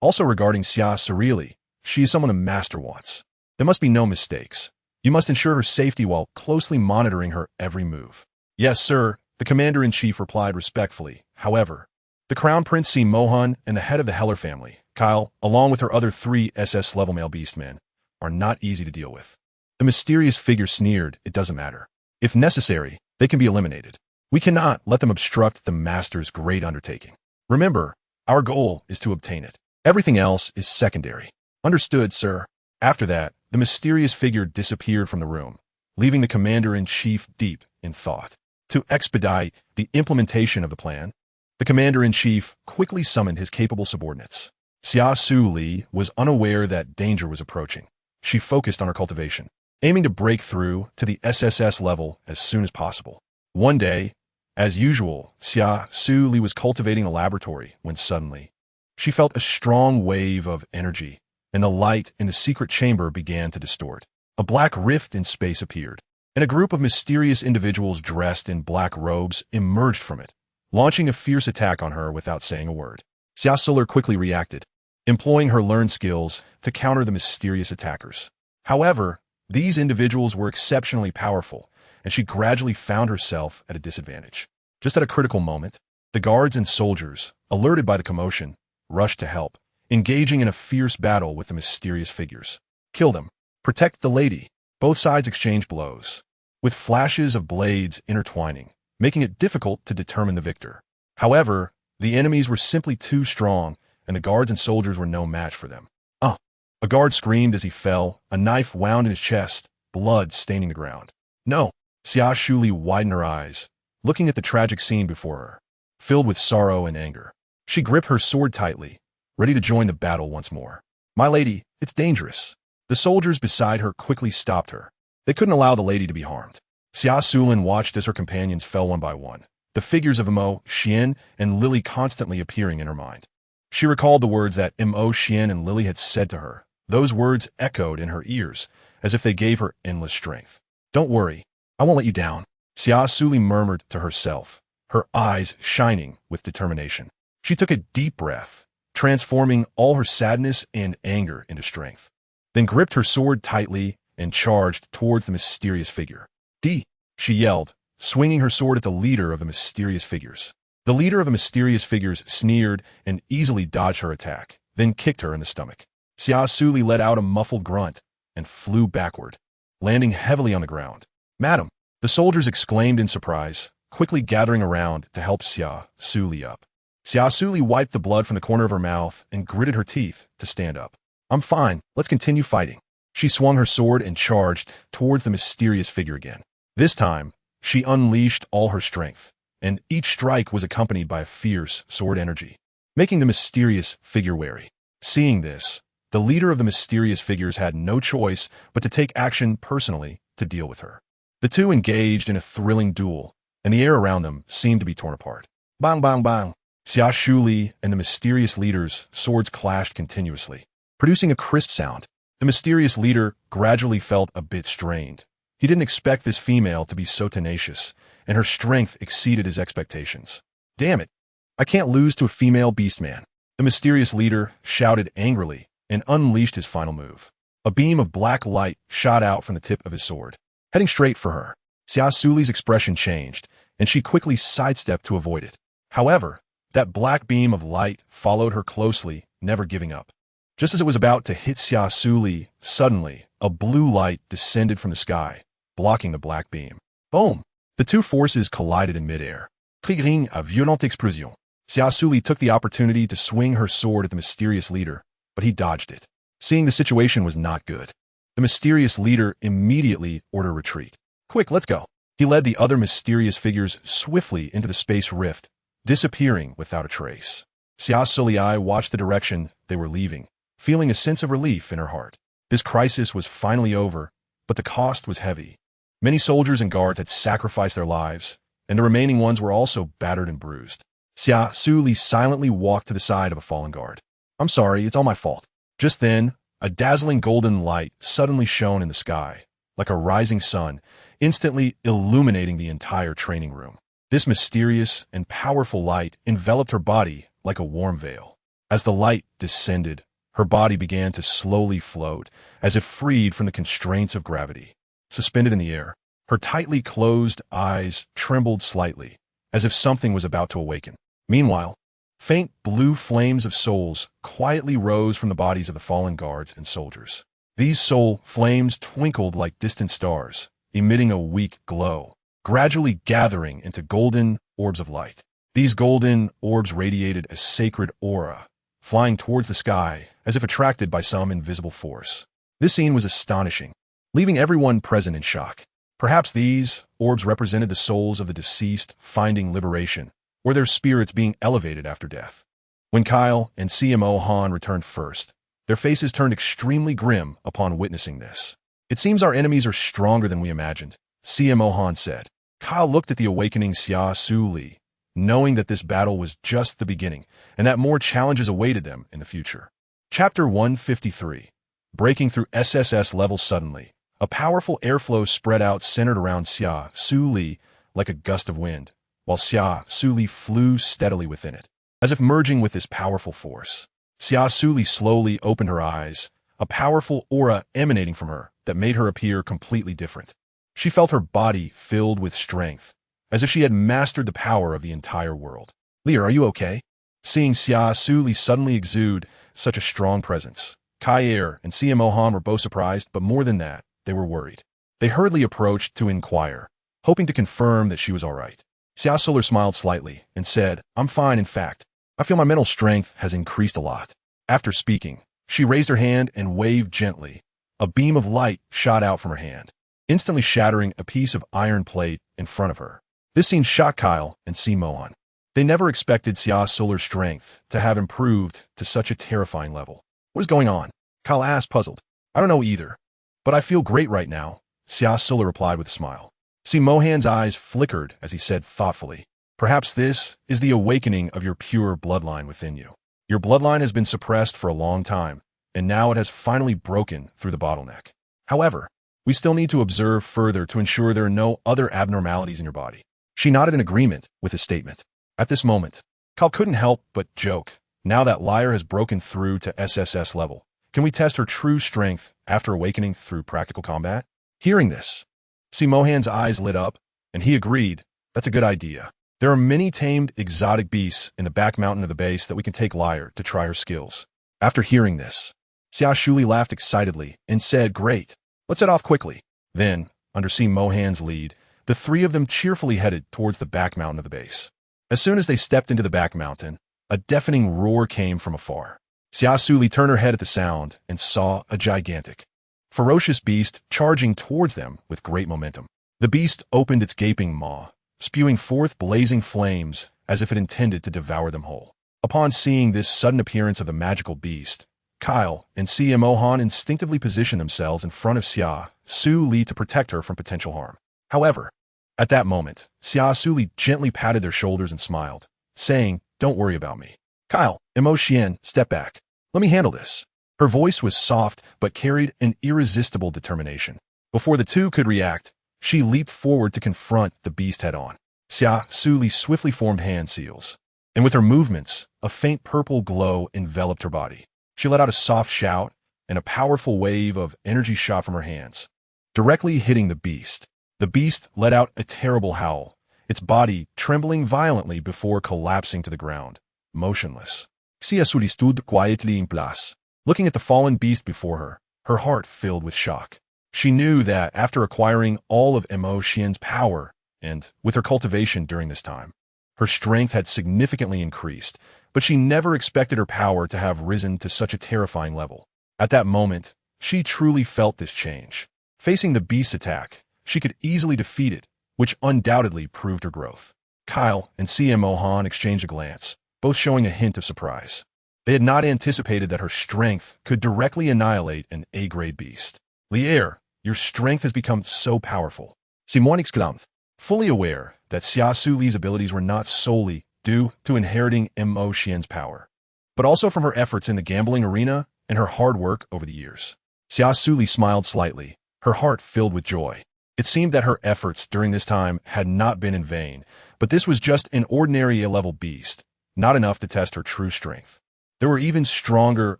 Also regarding Xia Suli, she is someone a master wants. There must be no mistakes. You must ensure her safety while closely monitoring her every move." "Yes, sir," the commander-in-chief replied respectfully. However, the Crown Prince Han and the head of the Heller family, Kyle, along with her other 3 SS-level male beastmen, are not easy to deal with. The mysterious figure sneered. "It doesn't matter. If necessary, they can be eliminated. We cannot let them obstruct the master's great undertaking. Remember, our goal is to obtain it. Everything else is secondary." "Understood, sir." After that, the mysterious figure disappeared from the room, leaving the commander-in-chief deep in thought. To expedite the implementation of the plan, the commander-in-chief quickly summoned his capable subordinates. Xia Suli was unaware that danger was approaching. She focused on her cultivation, aiming to break through to the SSS level as soon as possible. One day, as usual, Xia Suli was cultivating the laboratory when suddenly, she felt a strong wave of energy, and the light in the secret chamber began to distort. A black rift in space appeared, and a group of mysterious individuals dressed in black robes emerged from it, launching a fierce attack on her without saying a word. Xia Suli quickly reacted, employing her learned skills to counter the mysterious attackers. However, these individuals were exceptionally powerful, and she gradually found herself at a disadvantage. Just at a critical moment, the guards and soldiers, alerted by the commotion, rushed to help, engaging in a fierce battle with the mysterious figures. "Kill them. Protect the lady." Both sides exchanged blows, with flashes of blades intertwining, making it difficult to determine the victor. However, the enemies were simply too strong, and the guards and soldiers were no match for them. Ah! A guard screamed as he fell, a knife wound in his chest, blood staining the ground. No! Xia Suli widened her eyes, looking at the tragic scene before her, filled with sorrow and anger. She gripped her sword tightly, ready to join the battle once more. My lady, it's dangerous. The soldiers beside her quickly stopped her. They couldn't allow the lady to be harmed. Xia Suli watched as her companions fell one by one, the figures of Mo, Xian, and Lily constantly appearing in her mind. She recalled the words that Mo, Xian, and Lily had said to her. Those words echoed in her ears, as if they gave her endless strength. Don't worry, I won't let you down, Xia Suli murmured to herself, her eyes shining with determination. She took a deep breath, transforming all her sadness and anger into strength, then gripped her sword tightly and charged towards the mysterious figure. D! She yelled, swinging her sword at the leader of the mysterious figures. The leader of the mysterious figures sneered and easily dodged her attack, then kicked her in the stomach. Xia Suli let out a muffled grunt and flew backward, landing heavily on the ground. Madam! The soldiers exclaimed in surprise, quickly gathering around to help Xia Suli up. Xia Suli wiped the blood from the corner of her mouth and gritted her teeth to stand up. I'm fine, let's continue fighting. She swung her sword and charged towards the mysterious figure again. This time, she unleashed all her strength, and each strike was accompanied by a fierce sword energy, making the mysterious figure wary. Seeing this, the leader of the mysterious figures had no choice but to take action personally to deal with her. The two engaged in a thrilling duel, and the air around them seemed to be torn apart. Bang, bang, bang! Xia Suli and the mysterious leader's swords clashed continuously, producing a crisp sound. The mysterious leader gradually felt a bit strained. He didn't expect this female to be so tenacious, and her strength exceeded his expectations. Damn it! I can't lose to a female beastman. The mysterious leader shouted angrily and unleashed his final move. A beam of black light shot out from the tip of his sword, heading straight for her. Xia Suli's expression changed, and she quickly sidestepped to avoid it. However, that black beam of light followed her closely, never giving up. Just as it was about to hit Xia Suli, suddenly, a blue light descended from the sky, blocking the black beam. Boom! The two forces collided in midair, triggering a violente explosion. Xia Suli took the opportunity to swing her sword at the mysterious leader, but he dodged it. Seeing the situation was not good, the mysterious leader immediately ordered retreat. Quick, let's go. He led the other mysterious figures swiftly into the space rift, disappearing without a trace. Xia Suli watched the direction they were leaving, feeling a sense of relief in her heart. This crisis was finally over, but the cost was heavy. Many soldiers and guards had sacrificed their lives, and the remaining ones were also battered and bruised. Xia Suli silently walked to the side of a fallen guard. I'm sorry, it's all my fault. Just then, a dazzling golden light suddenly shone in the sky, like a rising sun, instantly illuminating the entire training room. This mysterious and powerful light enveloped her body like a warm veil. As the light descended, her body began to slowly float, as if freed from the constraints of gravity. Suspended in the air, her tightly closed eyes trembled slightly, as if something was about to awaken. Meanwhile, faint blue flames of souls quietly rose from the bodies of the fallen guards and soldiers. These soul flames twinkled like distant stars, emitting a weak glow, gradually gathering into golden orbs of light. These golden orbs radiated a sacred aura, flying towards the sky as if attracted by some invisible force. This scene was astonishing, leaving everyone present in shock. Perhaps these orbs represented the souls of the deceased finding liberation, or their spirits being elevated after death. When Kyle and CMO Han returned first, their faces turned extremely grim upon witnessing this. It seems our enemies are stronger than we imagined, CMO Han said. Kyle looked at the awakening Xia Suli, knowing that this battle was just the beginning and that more challenges awaited them in the future. Chapter 153. Breaking through SSS levels suddenly, a powerful airflow spread out centered around Xia Suli like a gust of wind, while Xia Suli flew steadily within it, as if merging with this powerful force. Xia Suli slowly opened her eyes, a powerful aura emanating from her that made her appear completely different. She felt her body filled with strength, as if she had mastered the power of the entire world. Lear, are you okay? Seeing Xia Suli suddenly exude such a strong presence, Kai and CMO Han were both surprised, but more than that, they were worried. They hurriedly approached to inquire, hoping to confirm that she was all right. Xia Suli smiled slightly and said, I'm fine, in fact. I feel my mental strength has increased a lot. After speaking, she raised her hand and waved gently. A beam of light shot out from her hand, instantly shattering a piece of iron plate in front of her. This scene shocked Kyle and C. Mohan. They never expected Xia Suli's strength to have improved to such a terrifying level. What is going on? Kyle asked, puzzled. I don't know either. But I feel great right now, Xia Suli replied with a smile. C. Mohan's eyes flickered as he said thoughtfully, perhaps this is the awakening of your pure bloodline within you. Your bloodline has been suppressed for a long time, and now it has finally broken through the bottleneck. However, we still need to observe further to ensure there are no other abnormalities in your body. She nodded in agreement with his statement. At this moment, Kyle couldn't help but joke. Now that liar has broken through to SSS level, can we test her true strength after awakening through practical combat? Hearing this, C. Mohan's eyes lit up, and he agreed, that's a good idea. There are many tamed exotic beasts in the back mountain of the base that we can take Liar to try her skills. After hearing this, Xia Suli laughed excitedly and said, great, let's head off quickly. Then, under C. Mohan's lead, the three of them cheerfully headed towards the back mountain of the base. As soon as they stepped into the back mountain, a deafening roar came from afar. Xia Suli turned her head at the sound and saw a gigantic, ferocious beast charging towards them with great momentum. The beast opened its gaping maw, spewing forth blazing flames as if it intended to devour them whole. Upon seeing this sudden appearance of the magical beast, Kyle and C. Mohan instinctively positioned themselves in front of Xia Suli to protect her from potential harm. However, at that moment, Xia Suli gently patted their shoulders and smiled, saying, don't worry about me. Kyle, Xian, step back. Let me handle this. Her voice was soft but carried an irresistible determination. Before the two could react, she leaped forward to confront the beast head-on. Xia Suli swiftly formed hand seals, and with her movements, a faint purple glow enveloped her body. She let out a soft shout, and a powerful wave of energy shot from her hands, directly hitting the beast. The beast let out a terrible howl, its body trembling violently before collapsing to the ground, motionless. Xia Suli stood quietly in place, looking at the fallen beast before her heart filled with shock. She knew that after acquiring all of Xian's power, and with her cultivation during this time, her strength had significantly increased, but she never expected her power to have risen to such a terrifying level. At that moment, she truly felt this change. Facing the beast's attack, she could easily defeat it, which undoubtedly proved her growth. Kyle and C. Mohan exchanged a glance, both showing a hint of surprise. They had not anticipated that her strength could directly annihilate an A-grade beast. Lier, your strength has become so powerful. Simon exclaimed, fully aware that Xia Suli's abilities were not solely due to inheriting Xian's power, but also from her efforts in the gambling arena and her hard work over the years. Xia Suli smiled slightly, her heart filled with joy. It seemed that her efforts during this time had not been in vain, but this was just an ordinary A-level beast, not enough to test her true strength. There were even stronger,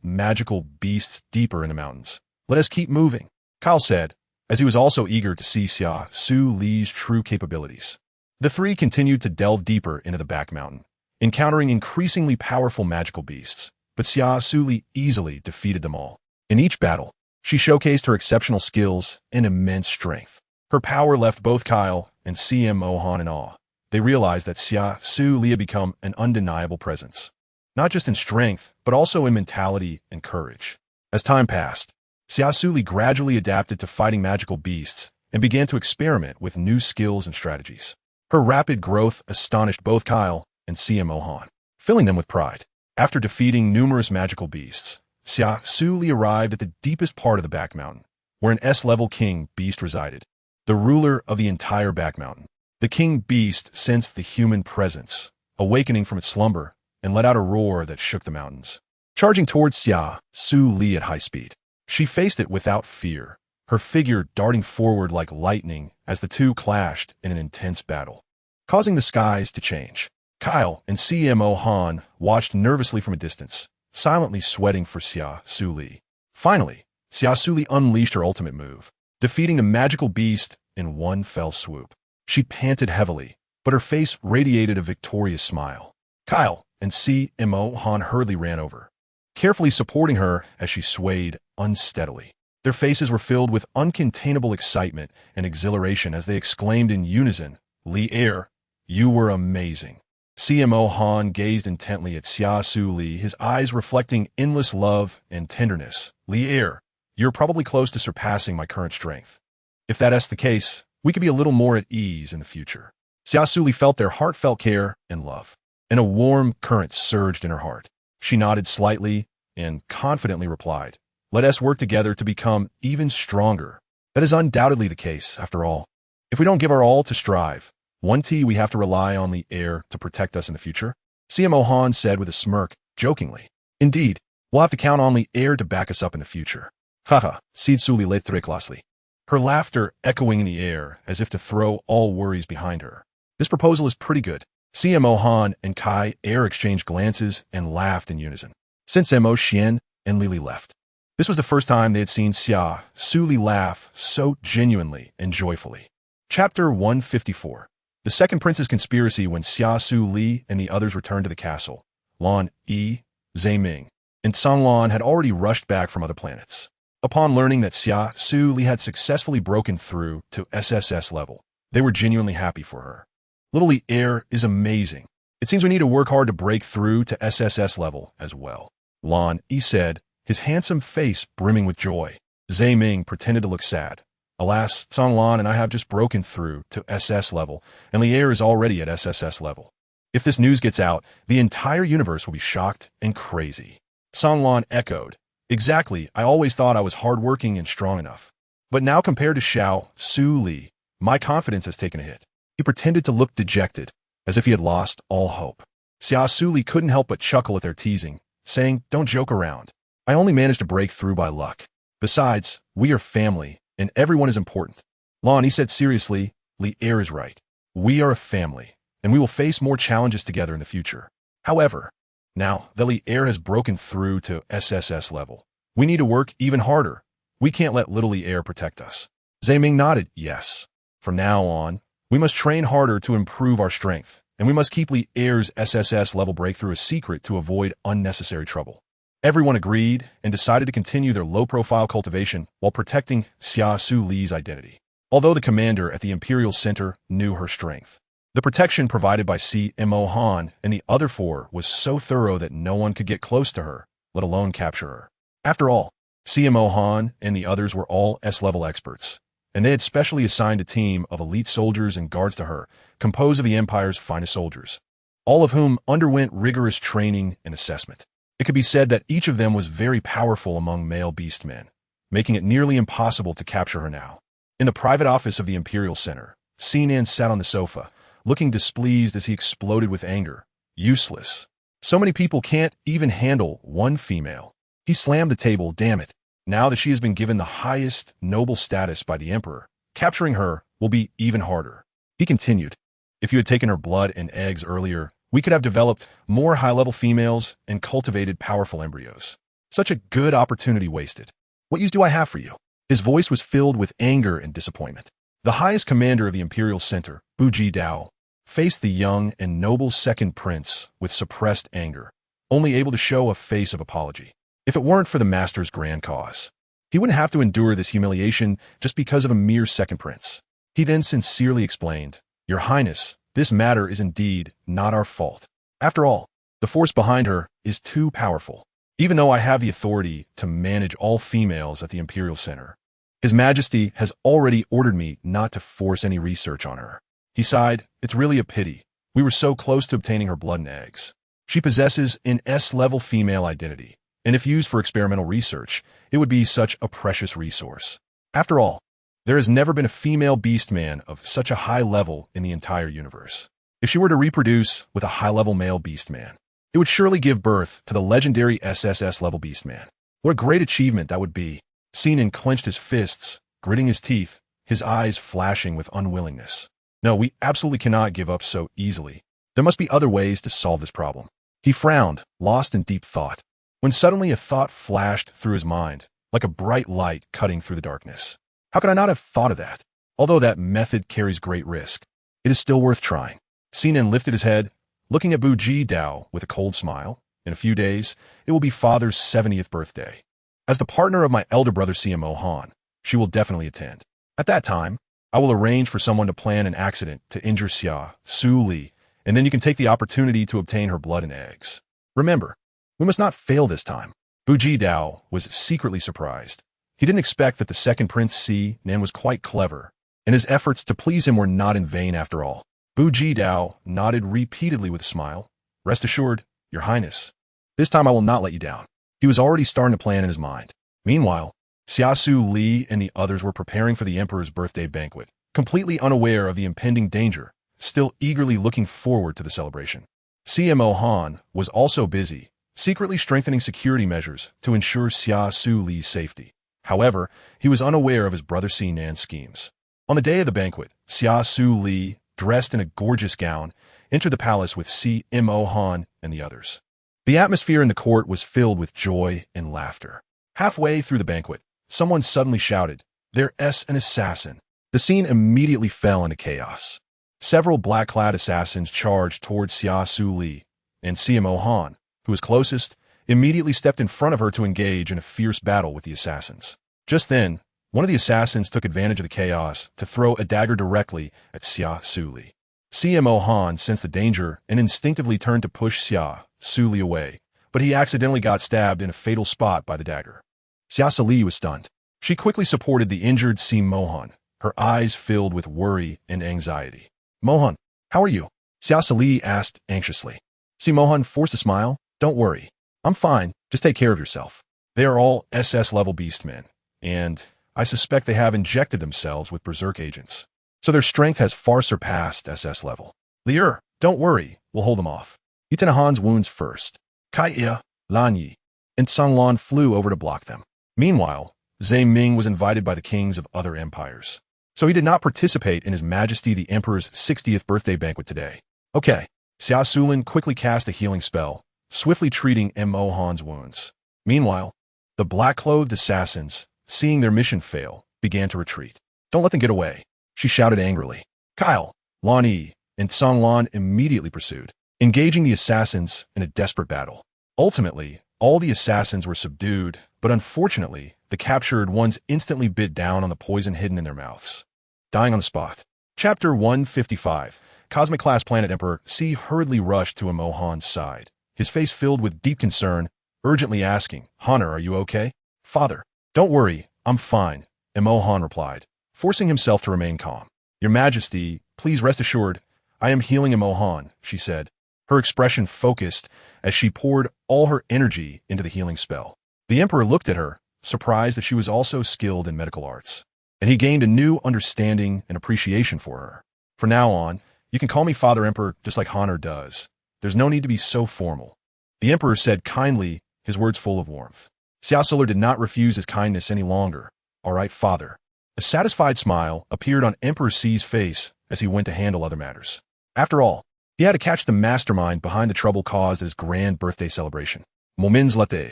magical beasts deeper in the mountains. Let us keep moving, Kyle said, as he was also eager to see Xia Suli's true capabilities. The three continued to delve deeper into the back mountain, encountering increasingly powerful magical beasts, but Xia Suli easily defeated them all. In each battle, she showcased her exceptional skills and immense strength. Her power left both Kyle and C. Mohan in awe. They realized that Xia Suli had become an undeniable presence, not just in strength, but also in mentality and courage. As time passed, Xia Suli gradually adapted to fighting magical beasts and began to experiment with new skills and strategies. Her rapid growth astonished both Kyle and C. Mohan, filling them with pride. After defeating numerous magical beasts, Xia Suli arrived at the deepest part of the back mountain, where an S-level king beast resided, the ruler of the entire back mountain. The king beast sensed the human presence, awakening from its slumber, and let out a roar that shook the mountains. Charging towards Xia Suli at high speed, she faced it without fear, her figure darting forward like lightning as the two clashed in an intense battle, causing the skies to change. Kyle and C. Mohan watched nervously from a distance, silently sweating for Xia Suli. Finally, Xia Suli unleashed her ultimate move, defeating the magical beast in one fell swoop. She panted heavily, but her face radiated a victorious smile. Kyle and C. Mohan hurriedly ran over, carefully supporting her as she swayed unsteadily. Their faces were filled with uncontainable excitement and exhilaration as they exclaimed in unison, "Lier, you were amazing." CMO Han gazed intently at Xia Suli, his eyes reflecting endless love and tenderness. Li Er, you're probably close to surpassing my current strength. If that's the case, we could be a little more at ease in the future. Xia Suli felt their heartfelt care and love, and a warm current surged in her heart. She nodded slightly and confidently replied, "Let us work together to become even stronger." That is undoubtedly the case, after all. If we don't give our all to strive, we have to rely on the air to protect us in the future, CMO Han said with a smirk, jokingly. Indeed, we'll have to count on the air to back us up in the future. Haha, Xia Suli laughed recklessly, her laughter echoing in the air as if to throw all worries behind her. This proposal is pretty good. CMO Han and Kai Er exchanged glances and laughed in unison. Since Mo Xian and Lily left, this was the first time they had seen Xia Suli laugh so genuinely and joyfully. Chapter 154. The Second Prince's Conspiracy. When Xia Suli and the others returned to the castle, Lan Yi, Ming, and Lan had already rushed back from other planets. Upon learning that Xia Suli had successfully broken through to SSS level, they were genuinely happy for her. Little Li Er is amazing. It seems we need to work hard to break through to SSS level as well, Lan Yi said, his handsome face brimming with joy. Ming pretended to look sad. Alas, Lan and I have just broken through to SS level, and Li Er is already at SSS level. If this news gets out, the entire universe will be shocked and crazy. Lan echoed. Exactly, I always thought I was hardworking and strong enough. But now compared to Xia Suli, my confidence has taken a hit. He pretended to look dejected, as if he had lost all hope. Xia Suli couldn't help but chuckle at their teasing, saying, "Don't joke around. I only managed to break through by luck. Besides, we are family, and everyone is important." Lan, he said seriously, Li Er is right. We are a family, and we will face more challenges together in the future. However, now that Li Er has broken through to SSS level, we need to work even harder. We can't let little Li Er protect us. Ming nodded, yes. From now on, we must train harder to improve our strength, and we must keep Li Er's SSS level breakthrough a secret to avoid unnecessary trouble. Everyone agreed and decided to continue their low-profile cultivation while protecting Xia Suli's identity. Although the commander at the Imperial Center knew her strength, the protection provided by CMO Han and the other four was so thorough that no one could get close to her, let alone capture her. After all, CMO Han and the others were all S-level experts, and they had specially assigned a team of elite soldiers and guards to her, composed of the Empire's finest soldiers, all of whom underwent rigorous training and assessment. It could be said that each of them was very powerful among male beastmen, making it nearly impossible to capture her now. In the private office of the Imperial Center, Sinan sat on the sofa, looking displeased as he exploded with anger. Useless. So many people can't even handle one female. He slammed the table, damn it. Now that she has been given the highest noble status by the Emperor, capturing her will be even harder. He continued, if you had taken her blood and eggs earlier, we could have developed more high-level females and cultivated powerful embryos. Such a good opportunity wasted. What use do I have for you? His voice was filled with anger and disappointment. The highest commander of the Imperial Center, Buji Dao, faced the young and noble second prince with suppressed anger, only able to show a face of apology. If it weren't for the master's grand cause, he wouldn't have to endure this humiliation just because of a mere second prince. He then sincerely explained, Your Highness, this matter is indeed not our fault. After all, the force behind her is too powerful. Even though I have the authority to manage all females at the Imperial Center, His Majesty has already ordered me not to force any research on her. He sighed, it's really a pity. We were so close to obtaining her blood and eggs. She possesses an S-level female identity, and if used for experimental research, it would be such a precious resource. After all, there has never been a female beastman of such a high level in the entire universe. If she were to reproduce with a high-level male beastman, it would surely give birth to the legendary SSS-level beastman. What a great achievement that would be. Sinan clenched his fists, gritting his teeth, his eyes flashing with unwillingness. No, we absolutely cannot give up so easily. There must be other ways to solve this problem. He frowned, lost in deep thought, when suddenly a thought flashed through his mind, like a bright light cutting through the darkness. How could I not have thought of that? Although that method carries great risk, it is still worth trying. Sinan lifted his head, looking at Buji Dao with a cold smile. In a few days, it will be Father's 70th birthday. As the partner of my elder brother CMO Han, she will definitely attend. At that time, I will arrange for someone to plan an accident to injure Xia Suli and then you can take the opportunity to obtain her blood and eggs. Remember, we must not fail this time. Bu Jidao was secretly surprised. He didn't expect that the second Prince Xi was quite clever, and his efforts to please him were not in vain after all. Bu Jidao nodded repeatedly with a smile. Rest assured, Your Highness. This time I will not let you down. He was already starting to plan in his mind. Meanwhile, Xia Suli and the others were preparing for the emperor's birthday banquet, completely unaware of the impending danger, still eagerly looking forward to the celebration. CMO Han was also busy, secretly strengthening security measures to ensure Xia Suli's safety. However, he was unaware of his brother Xinan's schemes. On the day of the banquet, Xia Suli, dressed in a gorgeous gown, entered the palace with CMO Han and the others. The atmosphere in the court was filled with joy and laughter. Halfway through the banquet, someone suddenly shouted, "There's an assassin." The scene immediately fell into chaos. Several black-clad assassins charged towards Xia Suli, and CMO Han, who was closest, immediately stepped in front of her to engage in a fierce battle with the assassins. Just then, one of the assassins took advantage of the chaos to throw a dagger directly at Xia Suli. CMO Han sensed the danger and instinctively turned to push Xia Suli away, but he accidentally got stabbed in a fatal spot by the dagger. Xia Suli was stunned. She quickly supported the injured CMO Han, her eyes filled with worry and anxiety. "Mohan, how are you?" Xia Suli asked anxiously. Mohan forced a smile. "Don't worry. I'm fine. Just take care of yourself. They are all SS-level beastmen, and I suspect they have injected themselves with berserk agents. So their strength has far surpassed SS level. Lier, don't worry. We'll hold them off." Lieutenant Han's wounds first. Kai Lan Yi, and Song Lan flew over to block them. Meanwhile, Zhe Ming was invited by the kings of other empires, so he did not participate in His Majesty the Emperor's 60th birthday banquet today. Okay, Xia Sulin quickly cast a healing spell, swiftly treating M.O. Han's wounds. Meanwhile, the black-clothed assassins, seeing their mission fail, began to retreat. "Don't let them get away," she shouted angrily. Kyle, Lan Yi, and Song Lan immediately pursued, engaging the assassins in a desperate battle. Ultimately, all the assassins were subdued, but unfortunately, the captured ones instantly bit down on the poison hidden in their mouths, dying on the spot. Chapter 155. Cosmic-class planet Emperor C hurriedly rushed to M.O. Han's side, his face filled with deep concern, urgently asking, "Honor, are you okay?" "Father, don't worry, I'm fine," M.O. Han replied, forcing himself to remain calm. "Your Majesty, please rest assured, I am healing M.O. Han," she said, her expression focused as she poured all her energy into the healing spell. The Emperor looked at her, surprised that she was also skilled in medical arts, and he gained a new understanding and appreciation for her. "From now on, you can call me Father Emperor just like Honor does. There's no need to be so formal," the Emperor said kindly, his words full of warmth. Xia Suli did not refuse his kindness any longer. "All right, Father." A satisfied smile appeared on Emperor Xi's face as he went to handle other matters. After all, he had to catch the mastermind behind the trouble caused at his grand birthday celebration. Moments later,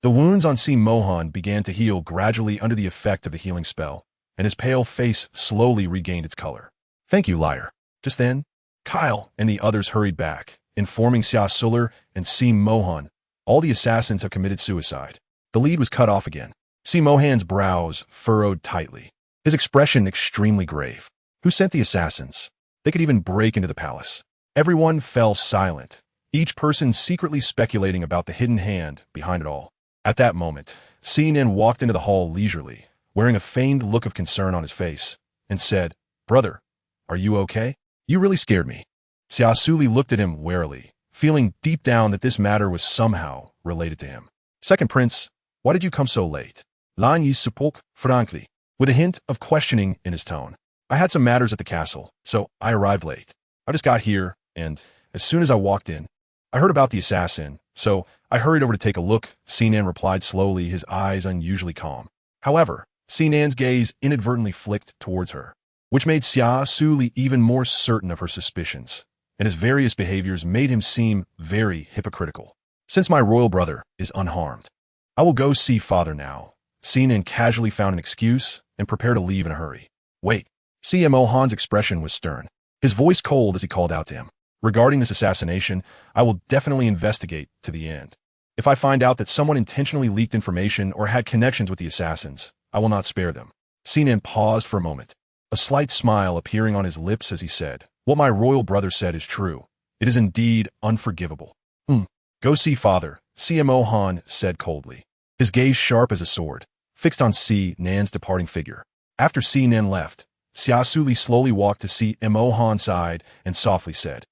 the wounds on Si Mohan began to heal gradually under the effect of the healing spell, and his pale face slowly regained its color. "Thank you, liar." Just then, Kyle and the others hurried back, informing Xia Suli and Si Mohan, all the assassins have committed suicide. The lead was cut off again. Si Mohan's brows furrowed tightly, his expression extremely grave. Who sent the assassins? They could even break into the palace. Everyone fell silent, each person secretly speculating about the hidden hand behind it all. At that moment, Xi walked into the hall leisurely, wearing a feigned look of concern on his face, and said, "Brother, are you okay? You really scared me." Xia Suli looked at him warily, feeling deep down that this matter was somehow related to him. "Second Prince, why did you come so late?" Lan Yi spoke frankly, with a hint of questioning in his tone. "I had some matters at the castle, so I arrived late. I just got here, and as soon as I walked in, I heard about the assassin, so I hurried over to take a look," Sinan replied slowly, his eyes unusually calm. However, Sinan's gaze inadvertently flicked towards her, which made Xia Suli even more certain of her suspicions, and his various behaviors made him seem very hypocritical. "Since my royal brother is unharmed, I will go see father now." Sinan casually found an excuse and prepared to leave in a hurry. "Wait." CMO Han's expression was stern, his voice cold as he called out to him. "Regarding this assassination, I will definitely investigate to the end. If I find out that someone intentionally leaked information or had connections with the assassins, I will not spare them." Sinan paused for a moment, a slight smile appearing on his lips as he said, "What my royal brother said is true. It is indeed unforgivable. Go see father, CMO Han said coldly, his gaze sharp as a sword, fixed on Si Nan's departing figure. After Si Nan left, Xia Suli slowly walked to CMO Han's side and softly said,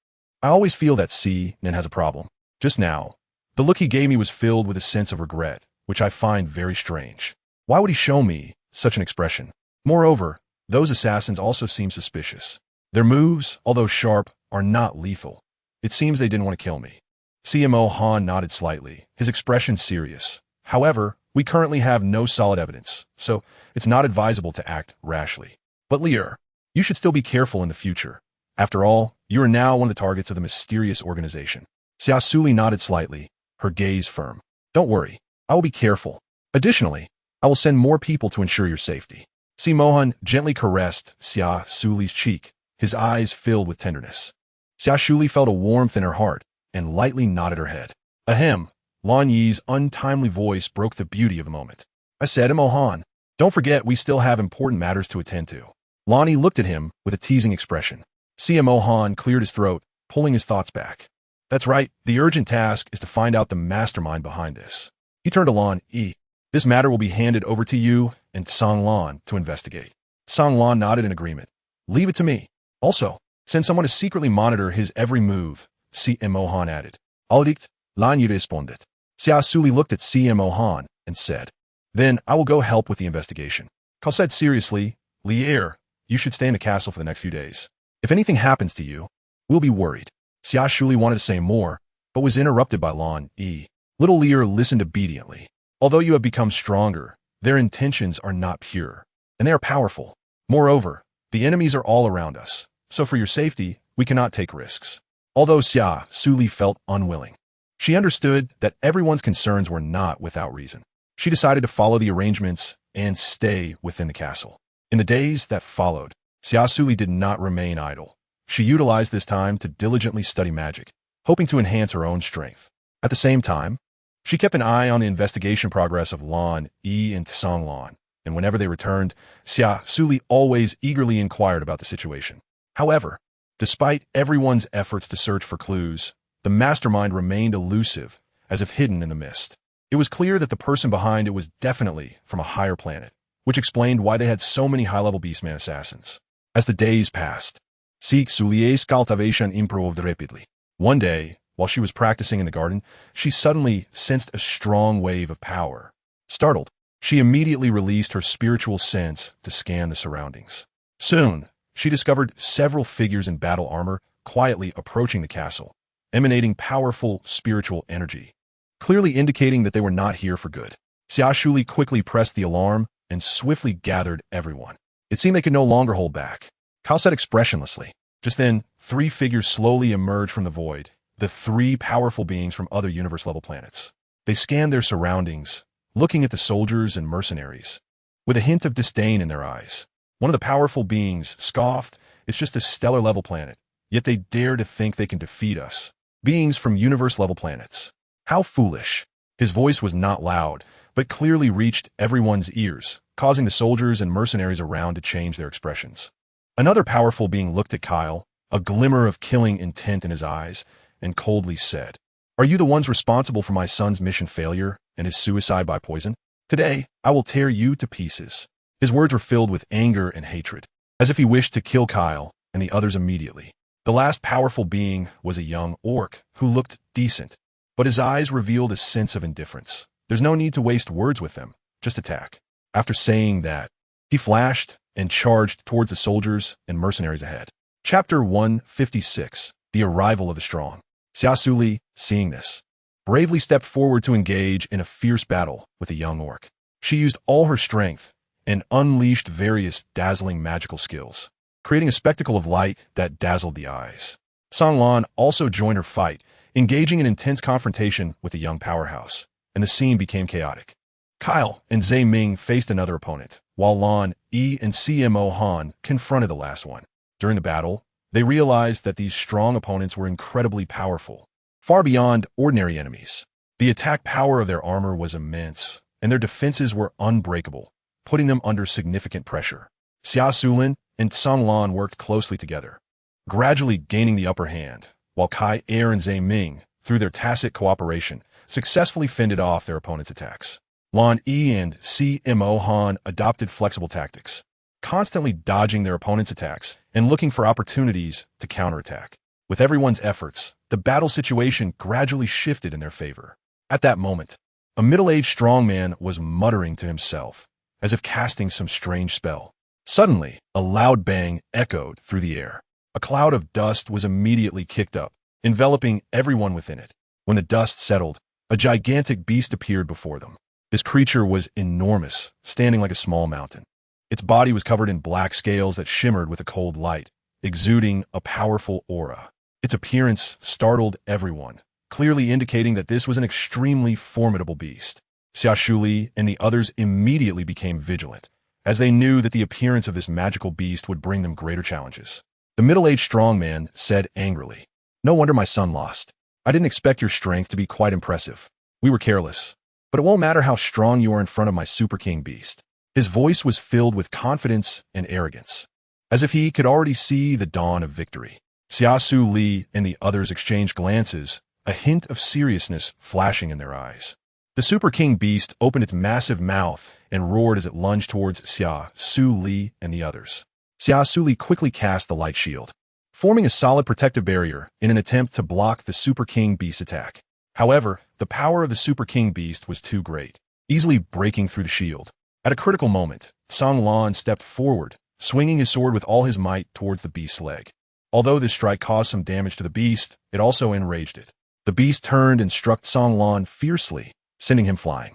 I always feel that Si Nan has a problem. Just now, the look he gave me was filled with a sense of regret, which I find very strange. Why would he show me such an expression? Moreover, those assassins also seem suspicious. Their moves, although sharp, are not lethal. It seems they didn't want to kill me. CMO Han nodded slightly, his expression serious. However, we currently have no solid evidence, so it's not advisable to act rashly. But Lear, you should still be careful in the future. After all, you are now one of the targets of the mysterious organization. Xia Suli nodded slightly, her gaze firm. Don't worry, I will be careful. Additionally, I will send more people to ensure your safety. Si Mohan gently caressed Xia Suli's cheek, his eyes filled with tenderness. Xia Suli felt a warmth in her heart and lightly nodded her head. Ahem, Lan Yi's untimely voice broke the beauty of the moment. I said, Mohan, don't forget we still have important matters to attend to. Lan Yi looked at him with a teasing expression. CMO Han cleared his throat, pulling his thoughts back. That's right, the urgent task is to find out the mastermind behind this. He turned to Lan Yi. This matter will be handed over to you and Sang Lan to investigate. Sang Lan nodded in agreement. Leave it to me. Also, send someone to secretly monitor his every move, CMO Han added. Aldikt, Lan Yi responded. Xia Suli looked at CMO Han and said, Then I will go help with the investigation. Kao said seriously, Lier, you should stay in the castle for the next few days. If anything happens to you, we'll be worried. Xia Suli wanted to say more, but was interrupted by Lan Yi. Little Lier listened obediently. Although you have become stronger, their intentions are not pure, and they are powerful. Moreover, the enemies are all around us, so for your safety, we cannot take risks. Although Xia Suli felt unwilling, she understood that everyone's concerns were not without reason. She decided to follow the arrangements and stay within the castle. In the days that followed, Xia Suli did not remain idle. She utilized this time to diligently study magic, hoping to enhance her own strength. At the same time, she kept an eye on the investigation progress of Lan Yi and Sang Lan, and whenever they returned, Xia Suli always eagerly inquired about the situation. However, despite everyone's efforts to search for clues, the mastermind remained elusive, as if hidden in the mist. It was clear that the person behind it was definitely from a higher planet, which explained why they had so many high-level beastman assassins. As the days passed, Xia Suli's cultivation improved rapidly. One day, while she was practicing in the garden, she suddenly sensed a strong wave of power. Startled, she immediately released her spiritual sense to scan the surroundings. Soon, she discovered several figures in battle armor quietly approaching the castle, emanating powerful spiritual energy, clearly indicating that they were not here for good. Xia Suli quickly pressed the alarm and swiftly gathered everyone. It seemed they could no longer hold back. Kao said expressionlessly. Just then, 3 figures slowly emerged from the void, the 3 powerful beings from other universe-level planets. They scanned their surroundings, looking at the soldiers and mercenaries, with a hint of disdain in their eyes. One of the powerful beings scoffed, It's just a stellar-level planet, yet they dare to think they can defeat us. Beings from universe-level planets. How foolish. His voice was not loud, but clearly reached everyone's ears, causing the soldiers and mercenaries around to change their expressions. Another powerful being looked at Kyle, a glimmer of killing intent in his eyes, and coldly said, Are you the ones responsible for my son's mission failure and his suicide by poison? Today, I will tear you to pieces. His words were filled with anger and hatred, as if he wished to kill Kyle and the others immediately. The last powerful being was a young orc who looked decent, but his eyes revealed a sense of indifference. There's no need to waste words with them, just attack. After saying that, he flashed and charged towards the soldiers and mercenaries ahead. Chapter 156, The Arrival of the Strong. Xia Suli, seeing this, bravely stepped forward to engage in a fierce battle with a young orc. She used all her strength and unleashed various dazzling magical skills, creating a spectacle of light that dazzled the eyes. Sang Lan also joined her fight, engaging in intense confrontation with the young powerhouse, and the scene became chaotic. Kyle and Zhe Ming faced another opponent, while Lan Yi and CMO Han confronted the last one. During the battle, they realized that these strong opponents were incredibly powerful, far beyond ordinary enemies. The attack power of their armor was immense, and their defenses were unbreakable, putting them under significant pressure. Xia Sulin and Sang Lan worked closely together, gradually gaining the upper hand, while Kai Er and Zhe Ming, through their tacit cooperation, successfully fended off their opponent's attacks. Lan Yi and CMO Han adopted flexible tactics, constantly dodging their opponent's attacks and looking for opportunities to counterattack. With everyone's efforts, the battle situation gradually shifted in their favor. At that moment, a middle-aged strongman was muttering to himself, as if casting some strange spell. Suddenly, a loud bang echoed through the air. A cloud of dust was immediately kicked up, enveloping everyone within it. When the dust settled, a gigantic beast appeared before them. This creature was enormous, standing like a small mountain. Its body was covered in black scales that shimmered with a cold light, exuding a powerful aura. Its appearance startled everyone, clearly indicating that this was an extremely formidable beast. Xia Suli and the others immediately became vigilant, as they knew that the appearance of this magical beast would bring them greater challenges. The middle-aged strongman said angrily, "No wonder my son lost. I didn't expect your strength to be quite impressive. We were careless. But it won't matter how strong you are in front of my Super King beast." His voice was filled with confidence and arrogance, as if he could already see the dawn of victory. Xia Suli and the others exchanged glances, a hint of seriousness flashing in their eyes. The Super King beast opened its massive mouth and roared as it lunged towards Xia Suli and the others. Xia Suli quickly cast the light shield, forming a solid protective barrier in an attempt to block the Super King beast's attack. However, the power of the Super King beast was too great, easily breaking through the shield. At a critical moment, Song Lan stepped forward, swinging his sword with all his might towards the beast's leg. Although this strike caused some damage to the beast, it also enraged it. The beast turned and struck Song Lan fiercely, sending him flying.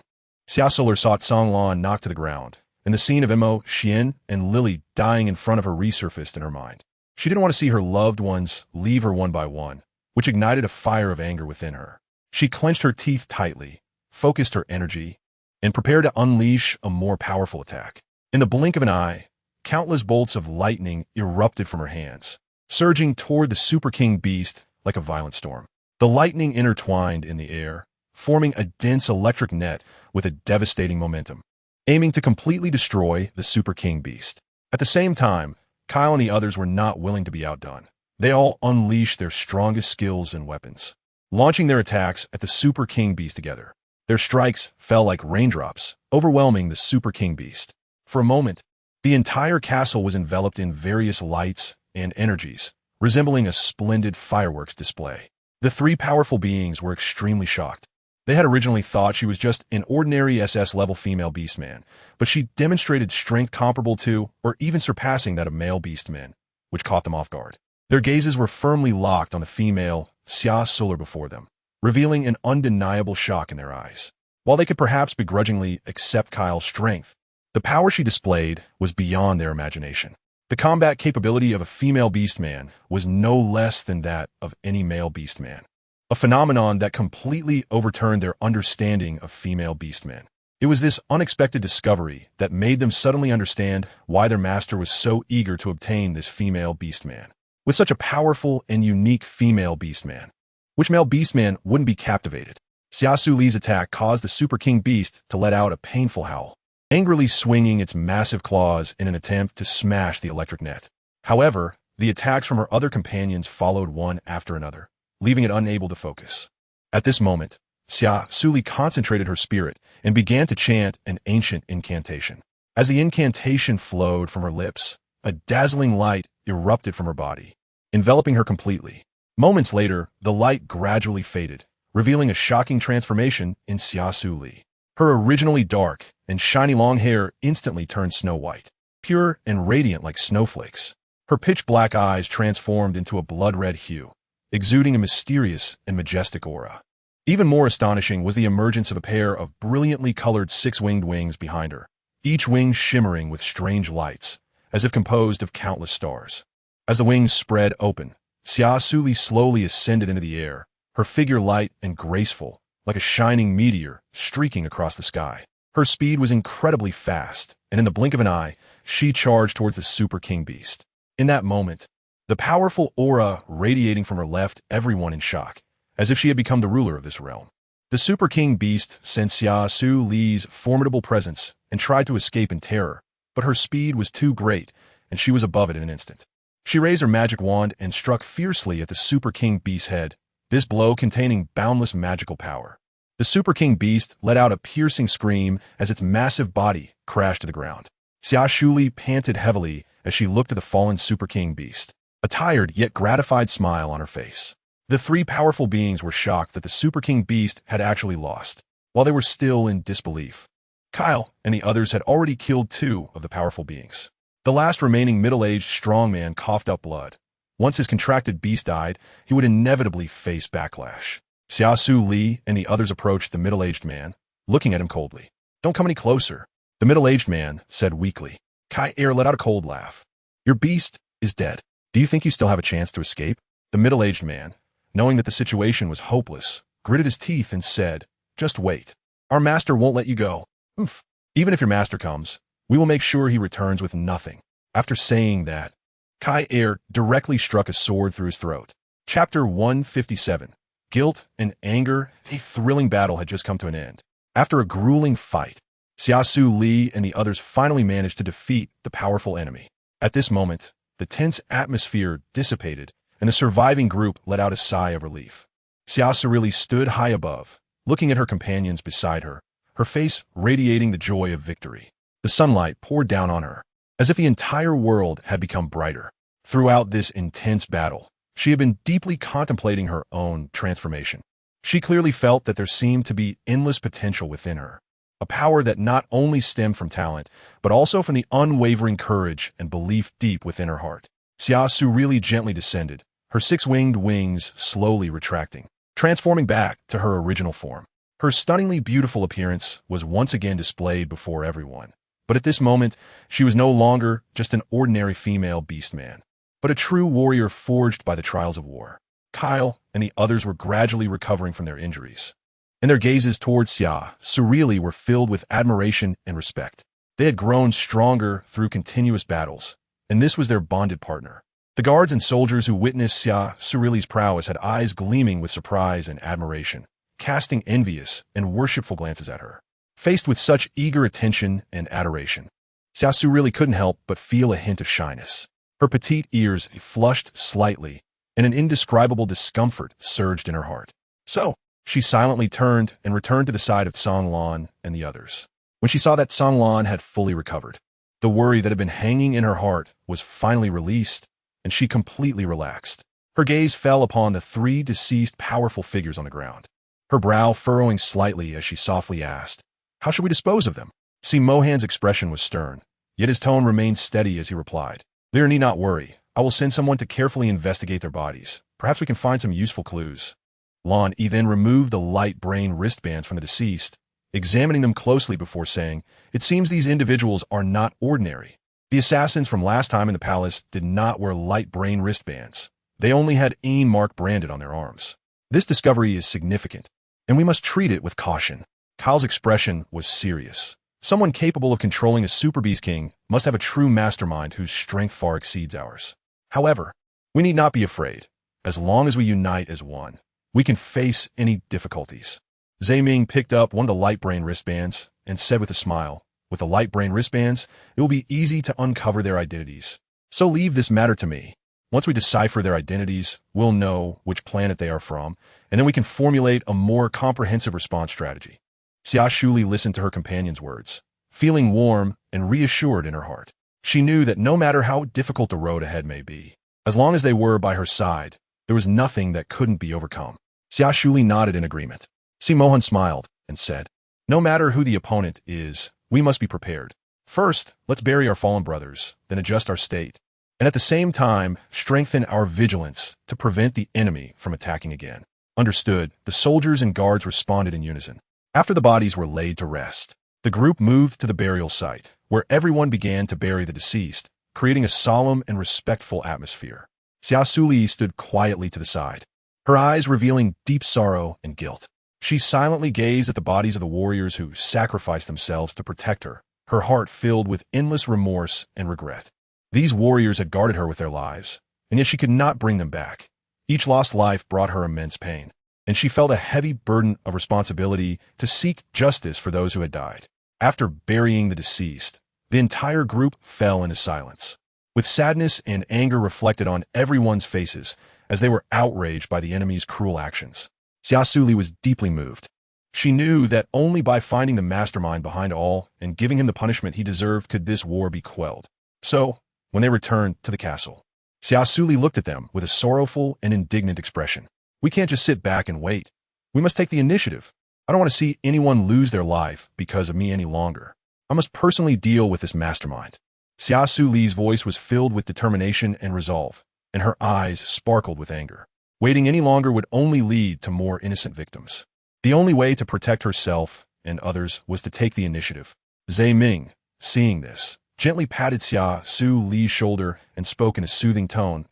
Xia Suli saw Song Lan knocked to the ground, and the scene of Mo Xian and Lily dying in front of her resurfaced in her mind. She didn't want to see her loved ones leave her one by one, which ignited a fire of anger within her. She clenched her teeth tightly, focused her energy, and prepared to unleash a more powerful attack. In the blink of an eye, countless bolts of lightning erupted from her hands, surging toward the Super King beast like a violent storm. The lightning intertwined in the air, forming a dense electric net with a devastating momentum, aiming to completely destroy the Super King beast. At the same time, Kyle and the others were not willing to be outdone. They all unleashed their strongest skills and weapons, launching their attacks at the Super King beast together. Their strikes fell like raindrops, overwhelming the Super King beast. For a moment, the entire castle was enveloped in various lights and energies, resembling a splendid fireworks display. The three powerful beings were extremely shocked. They had originally thought she was just an ordinary SS-level female beastman, but she demonstrated strength comparable to, or even surpassing that of male beastmen, which caught them off guard. Their gazes were firmly locked on the female Xia Suli before them, revealing an undeniable shock in their eyes. While they could perhaps begrudgingly accept Kyle's strength, the power she displayed was beyond their imagination. The combat capability of a female beastman was no less than that of any male beastman, a phenomenon that completely overturned their understanding of female beastmen. It was this unexpected discovery that made them suddenly understand why their master was so eager to obtain this female beastman. With such a powerful and unique female beastman, which male beastman wouldn't be captivated? Xia Suli's attack caused the Super King beast to let out a painful howl, angrily swinging its massive claws in an attempt to smash the electric net. However, the attacks from her other companions followed one after another, leaving it unable to focus. At this moment, Xia Suli concentrated her spirit and began to chant an ancient incantation. As the incantation flowed from her lips, a dazzling light erupted from her body, enveloping her completely. Moments later, the light gradually faded, revealing a shocking transformation in Xia Suli. Her originally dark and shiny long hair instantly turned snow white, pure and radiant like snowflakes. Her pitch-black eyes transformed into a blood-red hue, exuding a mysterious and majestic aura. Even more astonishing was the emergence of a pair of brilliantly colored six-winged wings behind her, each wing shimmering with strange lights, as if composed of countless stars. As the wings spread open, Xia Suli slowly ascended into the air, her figure light and graceful, like a shining meteor streaking across the sky. Her speed was incredibly fast, and in the blink of an eye, she charged towards the Super King beast. In that moment, the powerful aura radiating from her left everyone in shock, as if she had become the ruler of this realm. The Super King beast sensed Xia Suli's formidable presence and tried to escape in terror, but her speed was too great, and she was above it in an instant. She raised her magic wand and struck fiercely at the Super King Beast's head, this blow containing boundless magical power. The Super King Beast let out a piercing scream as its massive body crashed to the ground. Xia Suli panted heavily as she looked at the fallen Super King Beast, a tired yet gratified smile on her face. The three powerful beings were shocked that the Super King Beast had actually lost, while they were still in disbelief. Kyle and the others had already killed two of the powerful beings. The last remaining middle-aged strongman coughed up blood. Once his contracted beast died, he would inevitably face backlash. Xia Suli and the others approached the middle-aged man, looking at him coldly. "Don't come any closer," the middle-aged man said weakly. Kai Air let out a cold laugh. "Your beast is dead. Do you think you still have a chance to escape?" The middle-aged man, knowing that the situation was hopeless, gritted his teeth and said, "Just wait. Our master won't let you go. Oof. Even if your master comes, we will make sure he returns with nothing." After saying that, Kai Air directly struck a sword through his throat. Chapter 157. Guilt and Anger. A thrilling battle had just come to an end. After a grueling fight, Xia Suli and the others finally managed to defeat the powerful enemy. At this moment, the tense atmosphere dissipated, and the surviving group let out a sigh of relief. Xia Suli stood high above, looking at her companions beside her, her face radiating the joy of victory. The sunlight poured down on her, as if the entire world had become brighter. Throughout this intense battle, she had been deeply contemplating her own transformation. She clearly felt that there seemed to be endless potential within her, a power that not only stemmed from talent, but also from the unwavering courage and belief deep within her heart. Xia Suli gently descended, her six-winged wings slowly retracting, transforming back to her original form. Her stunningly beautiful appearance was once again displayed before everyone. But at this moment, she was no longer just an ordinary female beastman, but a true warrior forged by the trials of war. Kyle and the others were gradually recovering from their injuries, and their gazes towards Xia Suli were filled with admiration and respect. They had grown stronger through continuous battles, and this was their bonded partner. The guards and soldiers who witnessed Xia Suli's prowess had eyes gleaming with surprise and admiration, casting envious and worshipful glances at her. Faced with such eager attention and adoration, Xia Suli couldn't help but feel a hint of shyness. Her petite ears flushed slightly, and an indescribable discomfort surged in her heart. So, she silently turned and returned to the side of Songlan and the others. When she saw that Songlan had fully recovered, the worry that had been hanging in her heart was finally released, and she completely relaxed. Her gaze fell upon the three deceased powerful figures on the ground, her brow furrowing slightly as she softly asked, "How should we dispose of them?" See, Mohan's expression was stern, yet his tone remained steady as he replied, "There need not worry. I will send someone to carefully investigate their bodies. Perhaps we can find some useful clues." Lan Yi then removed the light brain wristbands from the deceased, examining them closely before saying, "It seems these individuals are not ordinary. The assassins from last time in the palace did not wear light brain wristbands. They only had Ain mark branded on their arms. This discovery is significant, and we must treat it with caution." Kyle's expression was serious. Someone capable of controlling a Super Beast King must have a true mastermind whose strength far exceeds ours. However, we need not be afraid. As long as we unite as one, we can face any difficulties. Zhe Ming picked up one of the light brain wristbands and said with a smile, "With the light brain wristbands, it will be easy to uncover their identities. So leave this matter to me. Once we decipher their identities, we'll know which planet they are from, and then we can formulate a more comprehensive response strategy." Xia Suli listened to her companion's words, feeling warm and reassured in her heart. She knew that no matter how difficult the road ahead may be, as long as they were by her side, there was nothing that couldn't be overcome. Xia Suli nodded in agreement. Si Mohan smiled and said, "No matter who the opponent is, we must be prepared. First, let's bury our fallen brothers, then adjust our state, and at the same time, strengthen our vigilance to prevent the enemy from attacking again." Understood, the soldiers and guards responded in unison. After the bodies were laid to rest, the group moved to the burial site, where everyone began to bury the deceased, creating a solemn and respectful atmosphere. Xia Suli stood quietly to the side, her eyes revealing deep sorrow and guilt. She silently gazed at the bodies of the warriors who sacrificed themselves to protect her, her heart filled with endless remorse and regret. These warriors had guarded her with their lives, and yet she could not bring them back. Each lost life brought her immense pain, and she felt a heavy burden of responsibility to seek justice for those who had died. After burying the deceased, the entire group fell into silence. with sadness and anger reflected on everyone's faces as they were outraged by the enemy's cruel actions. Xia Suli was deeply moved. She knew that only by finding the mastermind behind all and giving him the punishment he deserved could this war be quelled. So, when they returned to the castle, Xia Suli looked at them with a sorrowful and indignant expression. We can't just sit back and wait. We must take the initiative. I don't want to see anyone lose their life because of me any longer. I must personally deal with this mastermind. Xia Suli's voice was filled with determination and resolve, and her eyes sparkled with anger. Waiting any longer would only lead to more innocent victims. The only way to protect herself and others was to take the initiative. Zhe Ming, seeing this, gently patted Xia Suli's shoulder and spoke in a soothing tone.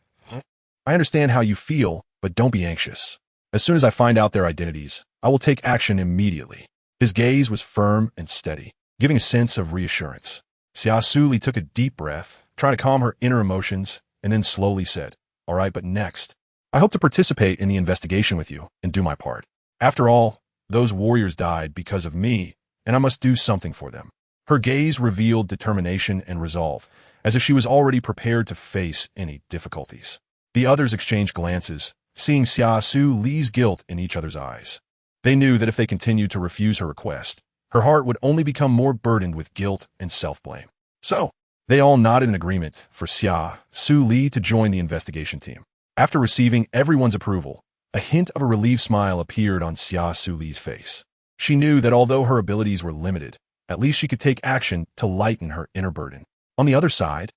I understand how you feel, but don't be anxious. As soon as I find out their identities, I will take action immediately. His gaze was firm and steady, giving a sense of reassurance. Xia Suli took a deep breath, trying to calm her inner emotions, and then slowly said, All right, but next, I hope to participate in the investigation with you and do my part. After all, those warriors died because of me, and I must do something for them. Her gaze revealed determination and resolve, as if she was already prepared to face any difficulties. The others exchanged glances, seeing Xia Suli's guilt in each other's eyes. They knew that if they continued to refuse her request, her heart would only become more burdened with guilt and self-blame. So, they all nodded in agreement for Xia Suli to join the investigation team. After receiving everyone's approval, a hint of a relieved smile appeared on Xia Suli's face. She knew that although her abilities were limited, at least she could take action to lighten her inner burden. On the other side,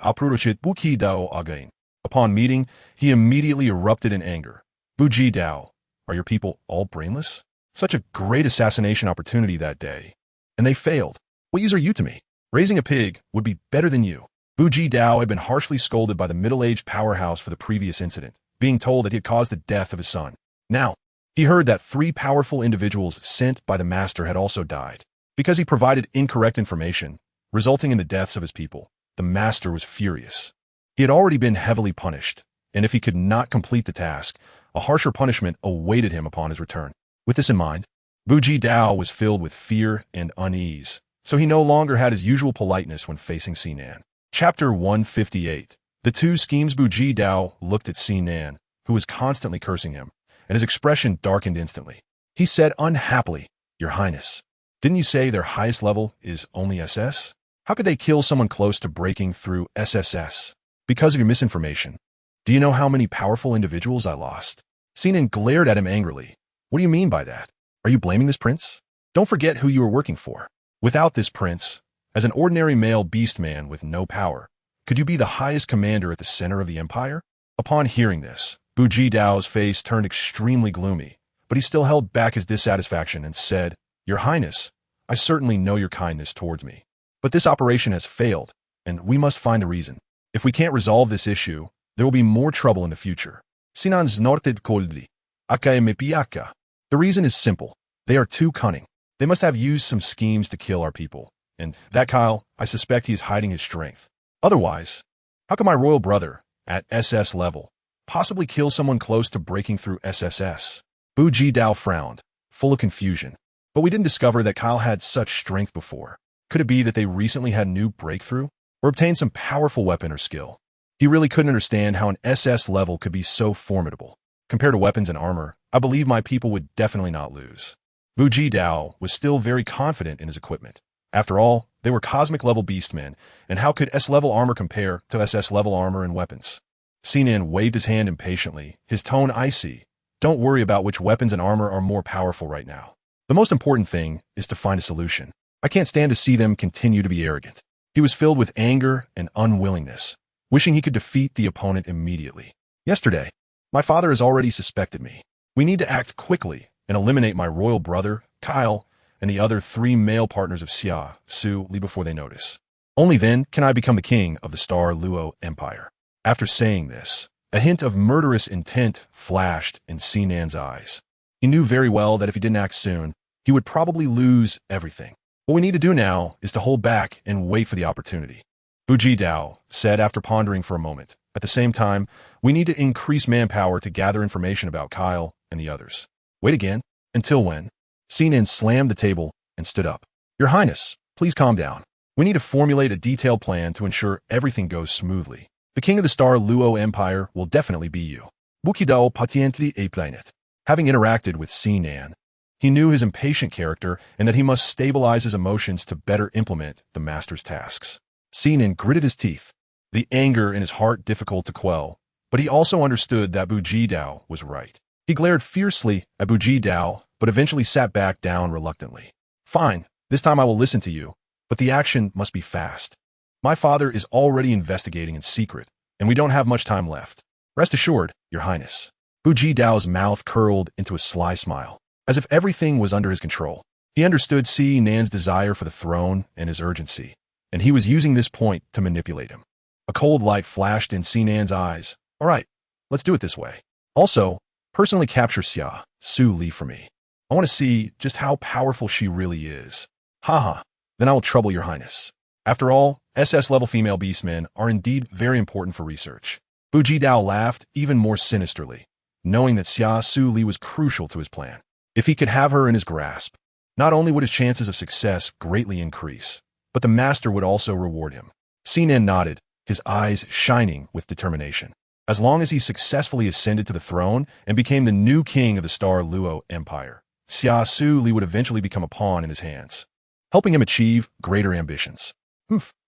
Approached again. Upon meeting, he immediately erupted in anger. Buji Dao, are your people all brainless? Such a great assassination opportunity that day. And they failed. What use are you to me? Raising a pig would be better than you. Buji Dao had been harshly scolded by the middle-aged powerhouse for the previous incident, being told that he had caused the death of his son. Now, he heard that 3 powerful individuals sent by the master had also died. Because he provided incorrect information, resulting in the deaths of his people, the master was furious. He had already been heavily punished, and if he could not complete the task, a harsher punishment awaited him upon his return. With this in mind, Buji Dao was filled with fear and unease, so he no longer had his usual politeness when facing Sinan. Chapter 158. The two schemes. Buji Dao looked at Sinan, who was constantly cursing him, and his expression darkened instantly. He said unhappily, Your Highness, didn't you say their highest level is only SS? How could they kill someone close to breaking through SSS? Because of your misinformation. Do you know how many powerful individuals I lost? Sinan glared at him angrily. What do you mean by that? Are you blaming this prince? Don't forget who you are working for. Without this prince, as an ordinary male beastman with no power, could you be the highest commander at the center of the empire? Upon hearing this, Buji Dao's face turned extremely gloomy, but he still held back his dissatisfaction and said, Your Highness, I certainly know your kindness towards me. But this operation has failed, and we must find a reason. If we can't resolve this issue, there will be more trouble in the future. Sinan snorted coldly. The reason is simple. They are too cunning. They must have used some schemes to kill our people. And that Kyle, I suspect he is hiding his strength. Otherwise, how can my royal brother, at SS level, possibly kill someone close to breaking through SSS? Buji Dao frowned, full of confusion. But we didn't discover that Kyle had such strength before. Could it be that they recently had a new breakthrough? Or obtained some powerful weapon or skill? He really couldn't understand how an SS level could be so formidable. Compared to weapons and armor, I believe my people would definitely not lose. Buji Dao was still very confident in his equipment. After all, they were cosmic-level beastmen, and how could S-level armor compare to SS-level armor and weapons? Sinan waved his hand impatiently, his tone icy. Don't worry about which weapons and armor are more powerful right now. The most important thing is to find a solution. I can't stand to see them continue to be arrogant. He was filled with anger and unwillingness, wishing he could defeat the opponent immediately. Yesterday, my father has already suspected me. We need to act quickly and eliminate my royal brother, Kyle, and the other 3 male partners of Xia Suli before they notice. Only then can I become the king of the Star Luo Empire. After saying this, a hint of murderous intent flashed in Sinan's eyes. He knew very well that if he didn't act soon, he would probably lose everything. What we need to do now is to hold back and wait for the opportunity. Buji Dao said after pondering for a moment. At the same time, we need to increase manpower to gather information about Kyle and the others. Wait again? Until when? Sinan slammed the table and stood up. Your Highness, please calm down. We need to formulate a detailed plan to ensure everything goes smoothly. The king of the Star Luo Empire will definitely be you. NineSuns. Having interacted with Xia, he knew his impatient character and that he must stabilize his emotions to better implement the master's tasks. Xia gritted his teeth, the anger in his heart difficult to quell, but he also understood that Bu Jidao was right. He glared fiercely at Bu Jidao, but eventually sat back down reluctantly. Fine, this time I will listen to you, but the action must be fast. My father is already investigating in secret, and we don't have much time left. Rest assured, Your Highness. Bu Jidao's mouth curled into a sly smile, as if everything was under his control. He understood Xia's desire for the throne and his urgency, and he was using this point to manipulate him. A cold light flashed in Xia's eyes. All right, let's do it this way. Also, personally capture Xia Suli for me. I want to see just how powerful she really is. Haha, then I will trouble Your Highness. After all, SS-level female beastmen are indeed very important for research. Bu Jidao laughed even more sinisterly, knowing that Xia Suli was crucial to his plan. If he could have her in his grasp, not only would his chances of success greatly increase, but the master would also reward him. Xia nodded, his eyes shining with determination. As long as he successfully ascended to the throne and became the new king of the Star Luo Empire, Xia Suli would eventually become a pawn in his hands, helping him achieve greater ambitions.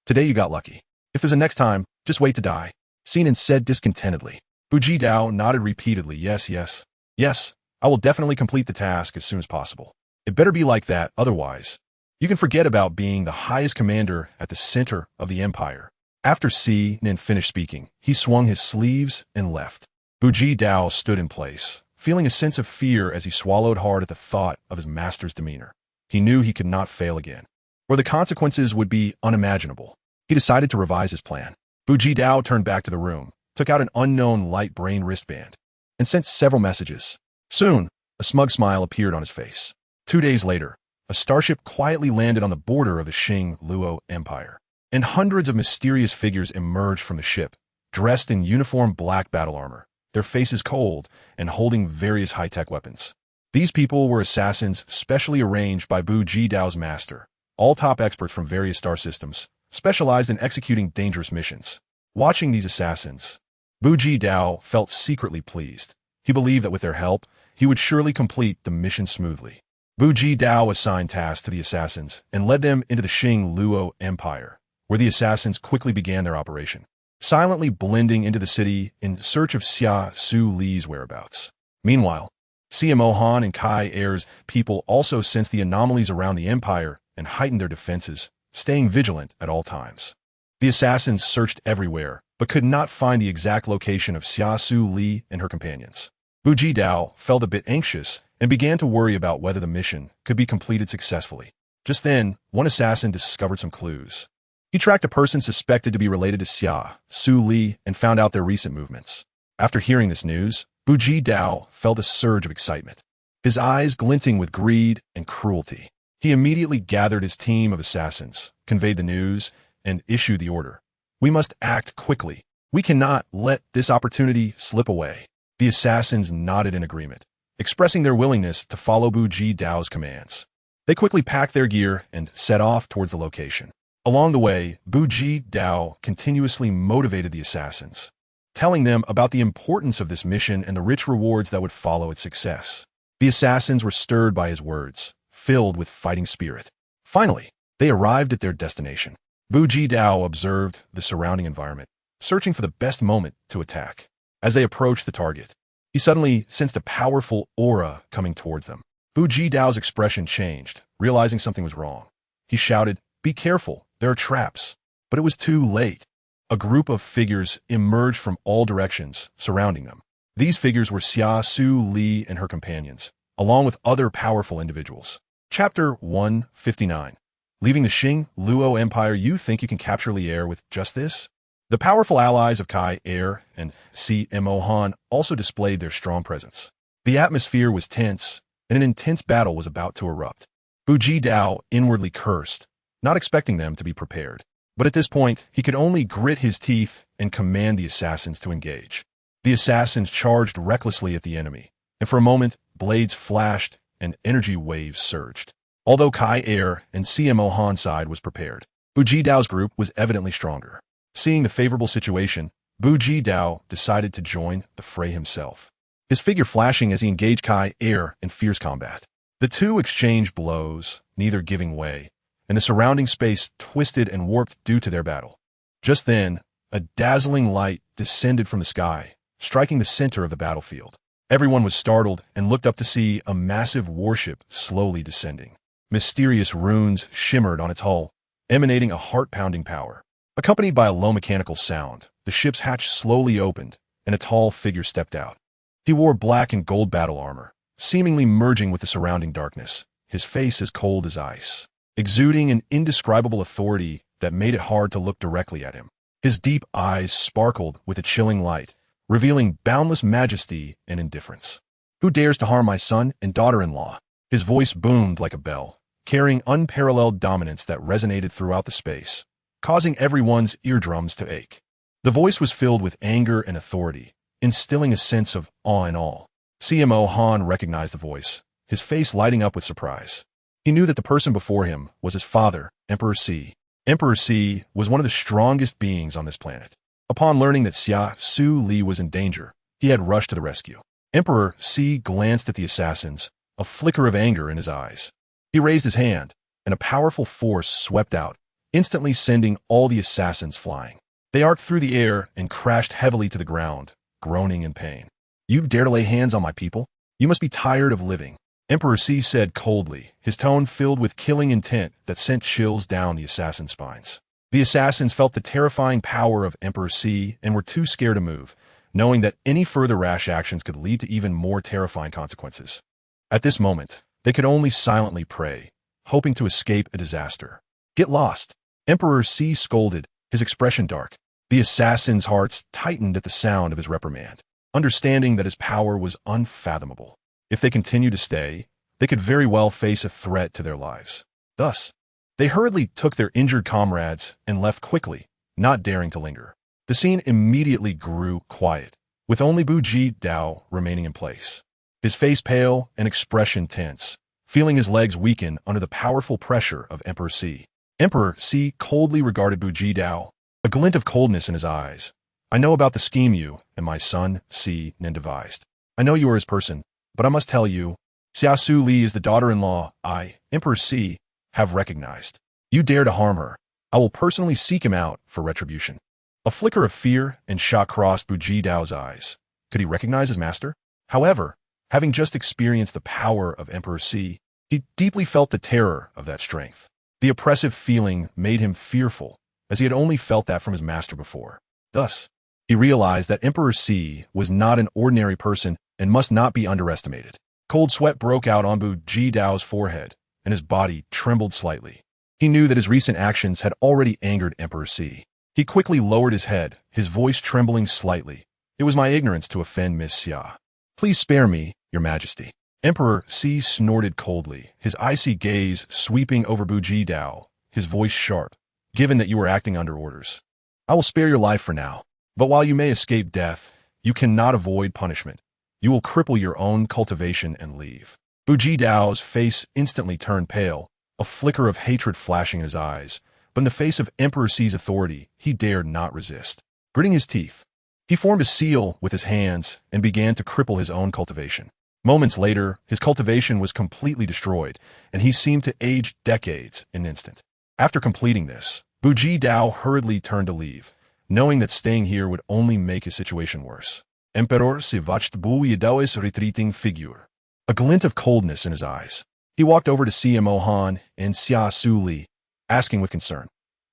Today you got lucky. If there's a next time, just wait to die. Xia said discontentedly. Bu Jidao nodded repeatedly. Yes, I will definitely complete the task as soon as possible. It better be like that, otherwise, you can forget about being the highest commander at the center of the empire. After Xia finished speaking, he swung his sleeves and left. Bu Jidao stood in place, feeling a sense of fear as he swallowed hard at the thought of his master's demeanor. He knew he could not fail again, or the consequences would be unimaginable. He decided to revise his plan. Bu Jidao turned back to the room, took out an unknown light brain wristband, and sent several messages. Soon, a smug smile appeared on his face. 2 days later, a starship quietly landed on the border of the Xing Luo Empire, and hundreds of mysterious figures emerged from the ship, dressed in uniform black battle armor, their faces cold and holding various high-tech weapons. These people were assassins specially arranged by Bu Jidao's master, all top experts from various star systems, specialized in executing dangerous missions. Watching these assassins, Bu Jidao felt secretly pleased. He believed that with their help, he would surely complete the mission smoothly. Bu Jidao assigned tasks to the assassins and led them into the Xing Luo Empire, where the assassins quickly began their operation, silently blending into the city in search of Xia Suli's whereabouts. Meanwhile, Xia Mohan and Kai Air's people also sensed the anomalies around the empire and heightened their defenses, staying vigilant at all times. The assassins searched everywhere, but could not find the exact location of Xia Suli and her companions. Bu Jidao felt a bit anxious and began to worry about whether the mission could be completed successfully. Just then, one assassin discovered some clues. He tracked a person suspected to be related to Xia Suli and found out their recent movements. After hearing this news, Bu Jidao felt a surge of excitement, his eyes glinting with greed and cruelty. He immediately gathered his team of assassins, conveyed the news, and issued the order. We must act quickly. We cannot let this opportunity slip away. The assassins nodded in agreement, expressing their willingness to follow Bu Jidao's commands. They quickly packed their gear and set off towards the location. Along the way, Bu Jidao continuously motivated the assassins, telling them about the importance of this mission and the rich rewards that would follow its success. The assassins were stirred by his words, filled with fighting spirit. Finally, they arrived at their destination. Bu Jidao observed the surrounding environment, searching for the best moment to attack. As they approached the target, he suddenly sensed a powerful aura coming towards them. Bu Jidao's expression changed, realizing something was wrong. He shouted, "Be careful, there are traps." But it was too late. A group of figures emerged from all directions, surrounding them. These figures were Xia Suli and her companions, along with other powerful individuals. Chapter 159. Leaving the Xing Luo Empire, you think you can capture Lier with just this? The powerful allies of Kai Air and Xia Mohan also displayed their strong presence. The atmosphere was tense, and an intense battle was about to erupt. Bu Jidao inwardly cursed, not expecting them to be prepared. But at this point, he could only grit his teeth and command the assassins to engage. The assassins charged recklessly at the enemy, and for a moment, blades flashed and energy waves surged. Although Kai Air and Xia Mohan's side was prepared, Bu Bu Jidao's group was evidently stronger. Seeing the favorable situation, Bu Jidao decided to join the fray himself, his figure flashing as he engaged Kai Air in fierce combat. The two exchanged blows, neither giving way, and the surrounding space twisted and warped due to their battle. Just then, a dazzling light descended from the sky, striking the center of the battlefield. Everyone was startled and looked up to see a massive warship slowly descending. Mysterious runes shimmered on its hull, emanating a heart-pounding power. Accompanied by a low mechanical sound, the ship's hatch slowly opened, and a tall figure stepped out. He wore black and gold battle armor, seemingly merging with the surrounding darkness, his face as cold as ice, exuding an indescribable authority that made it hard to look directly at him. His deep eyes sparkled with a chilling light, revealing boundless majesty and indifference. "Who dares to harm my son and daughter-in-law?" His voice boomed like a bell, carrying unparalleled dominance that resonated throughout the space, causing everyone's eardrums to ache. The voice was filled with anger and authority, instilling a sense of awe in all. CMO Han recognized the voice, his face lighting up with surprise. He knew that the person before him was his father, Emperor Xi. Emperor Xi was one of the strongest beings on this planet. Upon learning that Xia Suli was in danger, he had rushed to the rescue. Emperor Xi glanced at the assassins, a flicker of anger in his eyes. He raised his hand, and a powerful force swept out, instantly sending all the assassins flying. They arced through the air and crashed heavily to the ground, groaning in pain. "You dare to lay hands on my people? You must be tired of living," Emperor Xi said coldly, his tone filled with killing intent that sent chills down the assassin's spines. The assassins felt the terrifying power of Emperor Xi and were too scared to move, knowing that any further rash actions could lead to even more terrifying consequences. At this moment, they could only silently pray, hoping to escape a disaster. "Get lost," Emperor Xi scolded, his expression dark. The assassins' hearts tightened at the sound of his reprimand, understanding that his power was unfathomable. If they continued to stay, they could very well face a threat to their lives. Thus, they hurriedly took their injured comrades and left quickly, not daring to linger. The scene immediately grew quiet, with only Bu Jidao remaining in place, his face pale and expression tense, feeling his legs weaken under the powerful pressure of Emperor Xi. Emperor Xi coldly regarded Bu Jidao, a glint of coldness in his eyes. "I know about the scheme you and my son, Xi Nin, devised. I know you are his person, but I must tell you, Xia Suli is the daughter-in-law I, Emperor Xi, have recognized. You dare to harm her, I will personally seek him out for retribution." A flicker of fear and shock crossed Bu Jidao's eyes. Could he recognize his master? However, having just experienced the power of Emperor Xi, he deeply felt the terror of that strength. The oppressive feeling made him fearful, as he had only felt that from his master before. Thus, he realized that Emperor Xi was not an ordinary person and must not be underestimated. Cold sweat broke out on Bu Jidao's forehead, and his body trembled slightly. He knew that his recent actions had already angered Emperor Xi. He quickly lowered his head, his voice trembling slightly. "It was my ignorance to offend Miss Xia. Please spare me, Your Majesty." Emperor Xi snorted coldly, his icy gaze sweeping over Bu Jidao, his voice sharp. "Given that you are acting under orders, I will spare your life for now. But while you may escape death, you cannot avoid punishment. You will cripple your own cultivation and leave." Bu Jidao's face instantly turned pale, a flicker of hatred flashing in his eyes, but in the face of Emperor Xi's authority, he dared not resist. Gritting his teeth, he formed a seal with his hands and began to cripple his own cultivation. Moments later, his cultivation was completely destroyed, and he seemed to age decades in an instant. After completing this, Bu Jidao hurriedly turned to leave, knowing that staying here would only make his situation worse. Emperor Xi watched Bu Jidao's retreating figure, a glint of coldness in his eyes. He walked over to CMO Han and Xia Suli, asking with concern,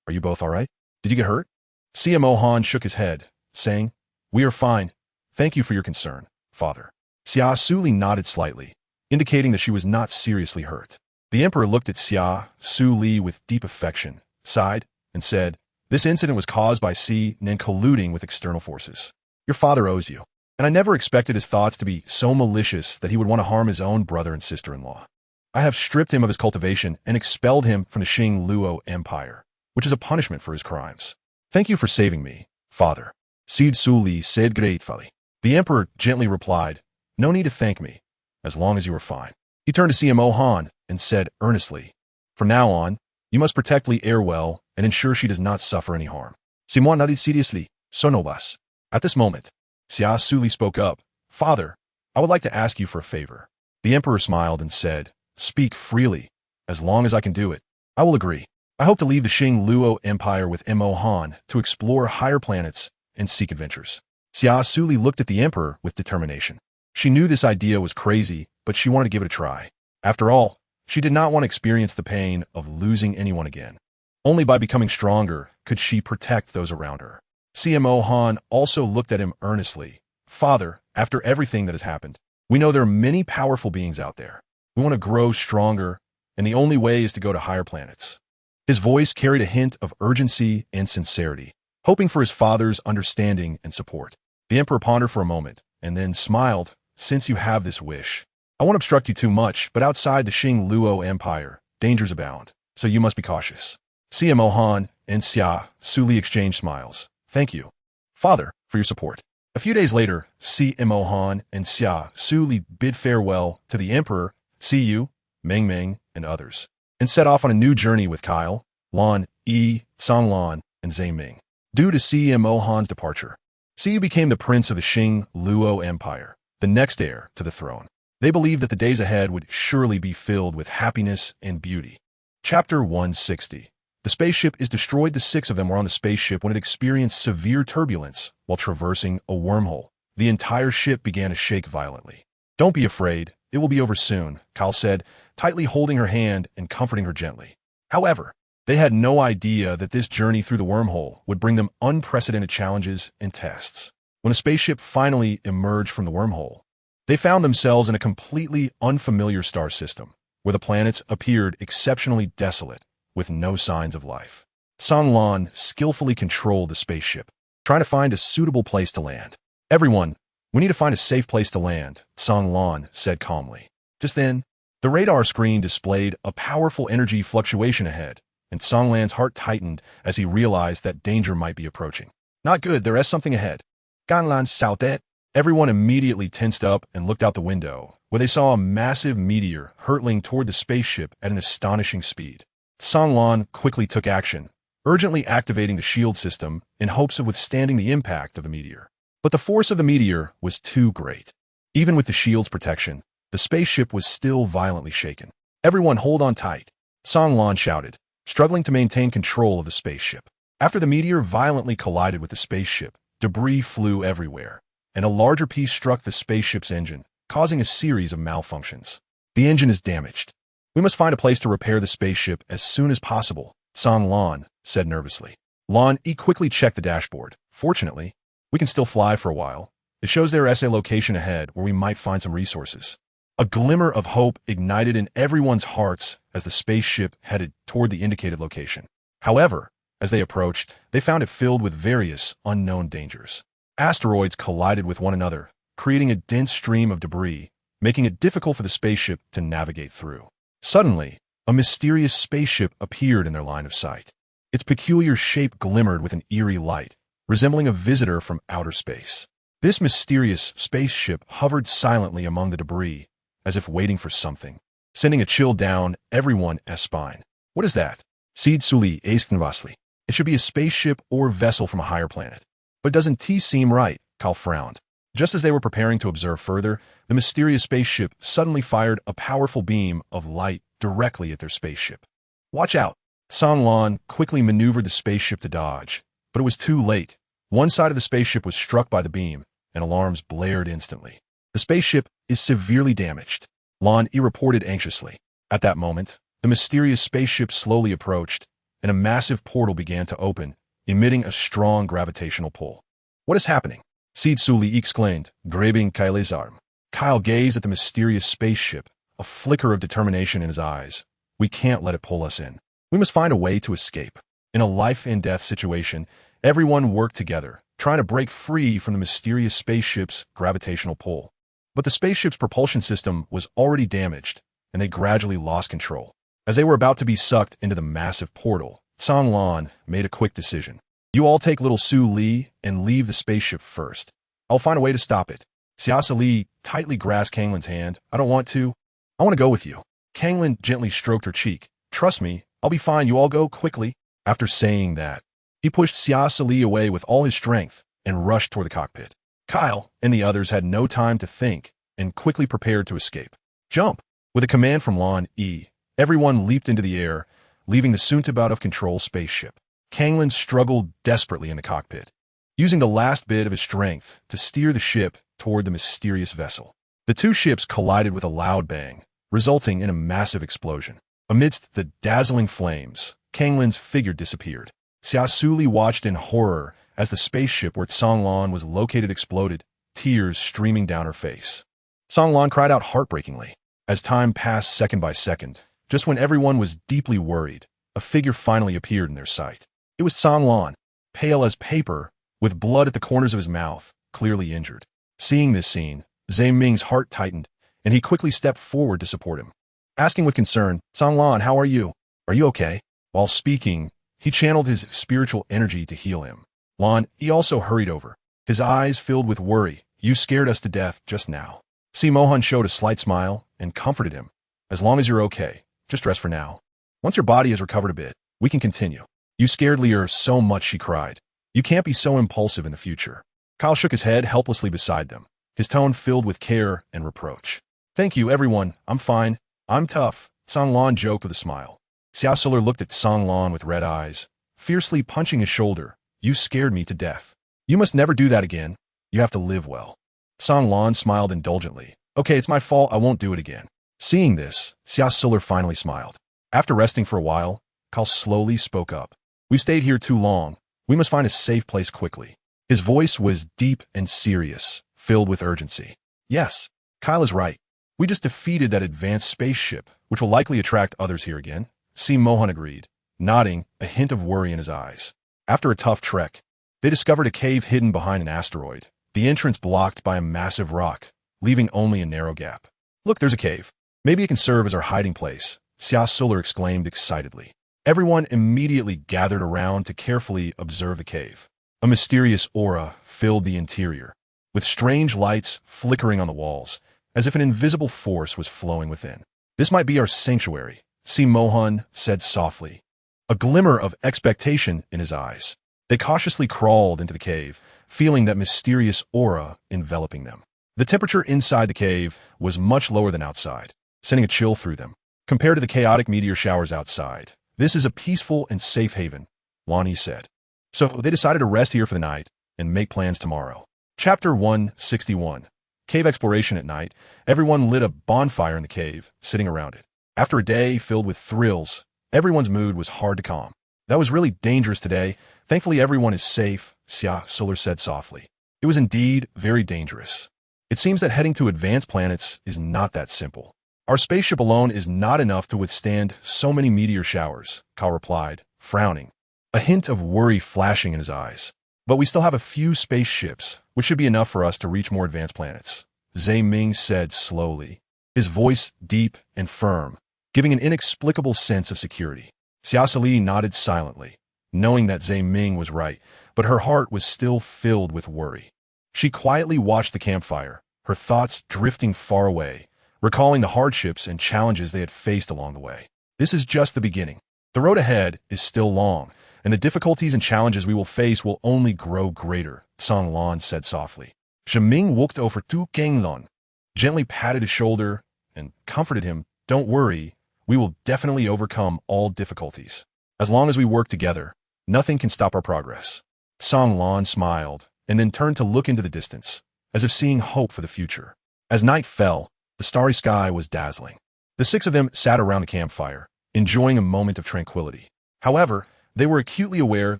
"Are you both all right? Did you get hurt?" CMO Han shook his head, saying, "We are fine. Thank you for your concern, Father." Xia Suli nodded slightly, indicating that she was not seriously hurt. The Emperor looked at Xia Suli with deep affection, sighed, and said, "This incident was caused by Xi Nin colluding with external forces. Your father owes you, and I never expected his thoughts to be so malicious that he would want to harm his own brother and sister-in-law. I have stripped him of his cultivation and expelled him from the Xing Luo Empire, which is a punishment for his crimes. Thank you for saving me, Father." Xia Suli said gratefully. The Emperor gently replied, "No need to thank me, as long as you are fine." He turned to CMO Han and said earnestly, "From now on, you must protect Li Air well and ensure she does not suffer any harm. Si moi nadie seriously, sonobas. At this moment, Xia Suli spoke up. Father, I would like to ask you for a favor. The emperor smiled and said, Speak freely. As long as I can do it, I will agree. I hope to leave the Xing Luo Empire with Mo Han to explore higher planets and seek adventures. Xia Suli looked at the emperor with determination. She knew this idea was crazy, but she wanted to give it a try. After all, she did not want to experience the pain of losing anyone again. Only by becoming stronger could she protect those around her. CMO Han also looked at him earnestly. Father, after everything that has happened, we know there are many powerful beings out there. We want to grow stronger, and the only way is to go to higher planets. His voice carried a hint of urgency and sincerity, hoping for his father's understanding and support. The emperor pondered for a moment, and then smiled. Since you have this wish, I won't obstruct you too much, but outside the Xing Luo Empire, dangers abound, so you must be cautious. CMO Han and Xia Suli exchanged smiles. Thank you, Father, for your support. A few days later, CMO Han and Xia Suli bid farewell to the emperor, Siyu, Meng Meng, and others, and set off on a new journey with Kyle, Lan, Yi, Song Lan, and Zhe Ming. Due to CMO Han's departure, Siyu became the prince of the Xing Luo Empire, the next heir to the throne. They believed that the days ahead would surely be filled with happiness and beauty. Chapter 160. The spaceship is destroyed. The six of them were on the spaceship when it experienced severe turbulence while traversing a wormhole. The entire ship began to shake violently. Don't be afraid, it will be over soon, Kyle said, tightly holding her hand and comforting her gently. However, they had no idea that this journey through the wormhole would bring them unprecedented challenges and tests. When a spaceship finally emerged from the wormhole, they found themselves in a completely unfamiliar star system, where the planets appeared exceptionally desolate, with no signs of life. Song Lan skillfully controlled the spaceship, trying to find a suitable place to land. Everyone, we need to find a safe place to land, Song Lan said calmly. Just then, the radar screen displayed a powerful energy fluctuation ahead, and Song Lan's heart tightened as he realized that danger might be approaching. Not good, there is something ahead. Ganlan Sautet. Everyone immediately tensed up and looked out the window, where they saw a massive meteor hurtling toward the spaceship at an astonishing speed. Song Lan quickly took action, urgently activating the shield system in hopes of withstanding the impact of the meteor. But the force of the meteor was too great. Even with the shield's protection, the spaceship was still violently shaken. Everyone hold on tight, Song Lan shouted, struggling to maintain control of the spaceship. After the meteor violently collided with the spaceship, debris flew everywhere, and a larger piece struck the spaceship's engine, causing a series of malfunctions. The engine is damaged. We must find a place to repair the spaceship as soon as possible, Song Lan said nervously. Lan Yi quickly checked the dashboard. Fortunately, we can still fly for a while. It shows there is a location ahead where we might find some resources. A glimmer of hope ignited in everyone's hearts as the spaceship headed toward the indicated location. However, as they approached, they found it filled with various unknown dangers. Asteroids collided with one another, creating a dense stream of debris, making it difficult for the spaceship to navigate through. Suddenly, a mysterious spaceship appeared in their line of sight. Its peculiar shape glimmered with an eerie light, resembling a visitor from outer space. This mysterious spaceship hovered silently among the debris, as if waiting for something, sending a chill down everyone's spine. What is that? Xia Suli income.Additionally. It should be a spaceship or vessel from a higher planet. But doesn't T seem right? Kyle frowned. Just as they were preparing to observe further, the mysterious spaceship suddenly fired a powerful beam of light directly at their spaceship. Watch out! Song Lan quickly maneuvered the spaceship to dodge, but it was too late. One side of the spaceship was struck by the beam, and alarms blared instantly. The spaceship is severely damaged, Lan Yi reported anxiously. At that moment, the mysterious spaceship slowly approached, and a massive portal began to open, emitting a strong gravitational pull. What is happening? Xia Suli exclaimed, grabbing Kyle's arm. Kyle gazed at the mysterious spaceship, a flicker of determination in his eyes. We can't let it pull us in. We must find a way to escape. In a life-and-death situation, everyone worked together, trying to break free from the mysterious spaceship's gravitational pull. But the spaceship's propulsion system was already damaged, and they gradually lost control. As they were about to be sucked into the massive portal, Song Lan made a quick decision. You all take little Su Li and leave the spaceship first. I'll find a way to stop it. Xia Suli tightly grasped Kanglin's hand. I don't want to. I want to go with you. Kanglin gently stroked her cheek. Trust me, I'll be fine. You all go quickly. After saying that, he pushed Xia Suli away with all his strength and rushed toward the cockpit. Kyle and the others had no time to think and quickly prepared to escape. Jump! With a command from Lon E, everyone leaped into the air, leaving the soon-to-out-of-control spaceship. Kanglin struggled desperately in the cockpit, using the last bit of his strength to steer the ship toward the mysterious vessel. The two ships collided with a loud bang, resulting in a massive explosion. Amidst the dazzling flames, Kanglin's figure disappeared. Xia Suli watched in horror as the spaceship where Songlan was located exploded, tears streaming down her face. Songlan cried out heartbreakingly. As time passed second by second, just when everyone was deeply worried, a figure finally appeared in their sight. It was Songlan, pale as paper, with blood at the corners of his mouth, clearly injured. Seeing this scene, Zhe Ming's heart tightened, and he quickly stepped forward to support him. Asking with concern, Songlan, how are you? Are you okay? While speaking, he channeled his spiritual energy to heal him. Lan, he also hurried over, his eyes filled with worry. You scared us to death just now. Si Mohan showed a slight smile and comforted him. As long as you're okay, just rest for now. Once your body has recovered a bit, we can continue. You scared Lear so much, she cried. You can't be so impulsive in the future. Kyle shook his head helplessly beside them, his tone filled with care and reproach. Thank you, everyone. I'm fine. I'm tough. Songlan joked with a smile. Xia Suli looked at Songlan with red eyes, fiercely punching his shoulder. You scared me to death. You must never do that again. You have to live well. Songlan smiled indulgently. Okay, it's my fault. I won't do it again. Seeing this, Xia Suli finally smiled. After resting for a while, Kyle slowly spoke up. We've stayed here too long. We must find a safe place quickly. His voice was deep and serious, filled with urgency. Yes, Kyle is right. We just defeated that advanced spaceship, which will likely attract others here again. Si Mohan agreed, nodding, a hint of worry in his eyes. After a tough trek, they discovered a cave hidden behind an asteroid, the entrance blocked by a massive rock, leaving only a narrow gap. Look, there's a cave. Maybe it can serve as our hiding place, Xia Suli exclaimed excitedly. Everyone immediately gathered around to carefully observe the cave. A mysterious aura filled the interior, with strange lights flickering on the walls, as if an invisible force was flowing within. This might be our sanctuary, Si Mohan said softly, a glimmer of expectation in his eyes. They cautiously crawled into the cave, feeling that mysterious aura enveloping them. The temperature inside the cave was much lower than outside, sending a chill through them. Compared to the chaotic meteor showers outside, this is a peaceful and safe haven, Lonnie said. So they decided to rest here for the night and make plans tomorrow. Chapter 161. Cave exploration at night. Everyone lit a bonfire in the cave, sitting around it. After a day filled with thrills, everyone's mood was hard to calm. That was really dangerous today. Thankfully, everyone is safe, Xia Suli said softly. It was indeed very dangerous. It seems that heading to advanced planets is not that simple. Our spaceship alone is not enough to withstand so many meteor showers, Kyle replied, frowning, a hint of worry flashing in his eyes. But we still have a few spaceships, which should be enough for us to reach more advanced planets, Zhe Ming said slowly, his voice deep and firm, giving an inexplicable sense of security. Xia Suli nodded silently, knowing that Zhe Ming was right, but her heart was still filled with worry. She quietly watched the campfire, her thoughts drifting far away, recalling the hardships and challenges they had faced along the way. This is just the beginning. The road ahead is still long, and the difficulties and challenges we will face will only grow greater, Songlan said softly. Ming walked over to Kanglin, gently patted his shoulder, and comforted him. Don't worry, we will definitely overcome all difficulties. As long as we work together, nothing can stop our progress. Songlan smiled, and then turned to look into the distance, as if seeing hope for the future. As night fell, the starry sky was dazzling. The six of them sat around the campfire, enjoying a moment of tranquility. However, they were acutely aware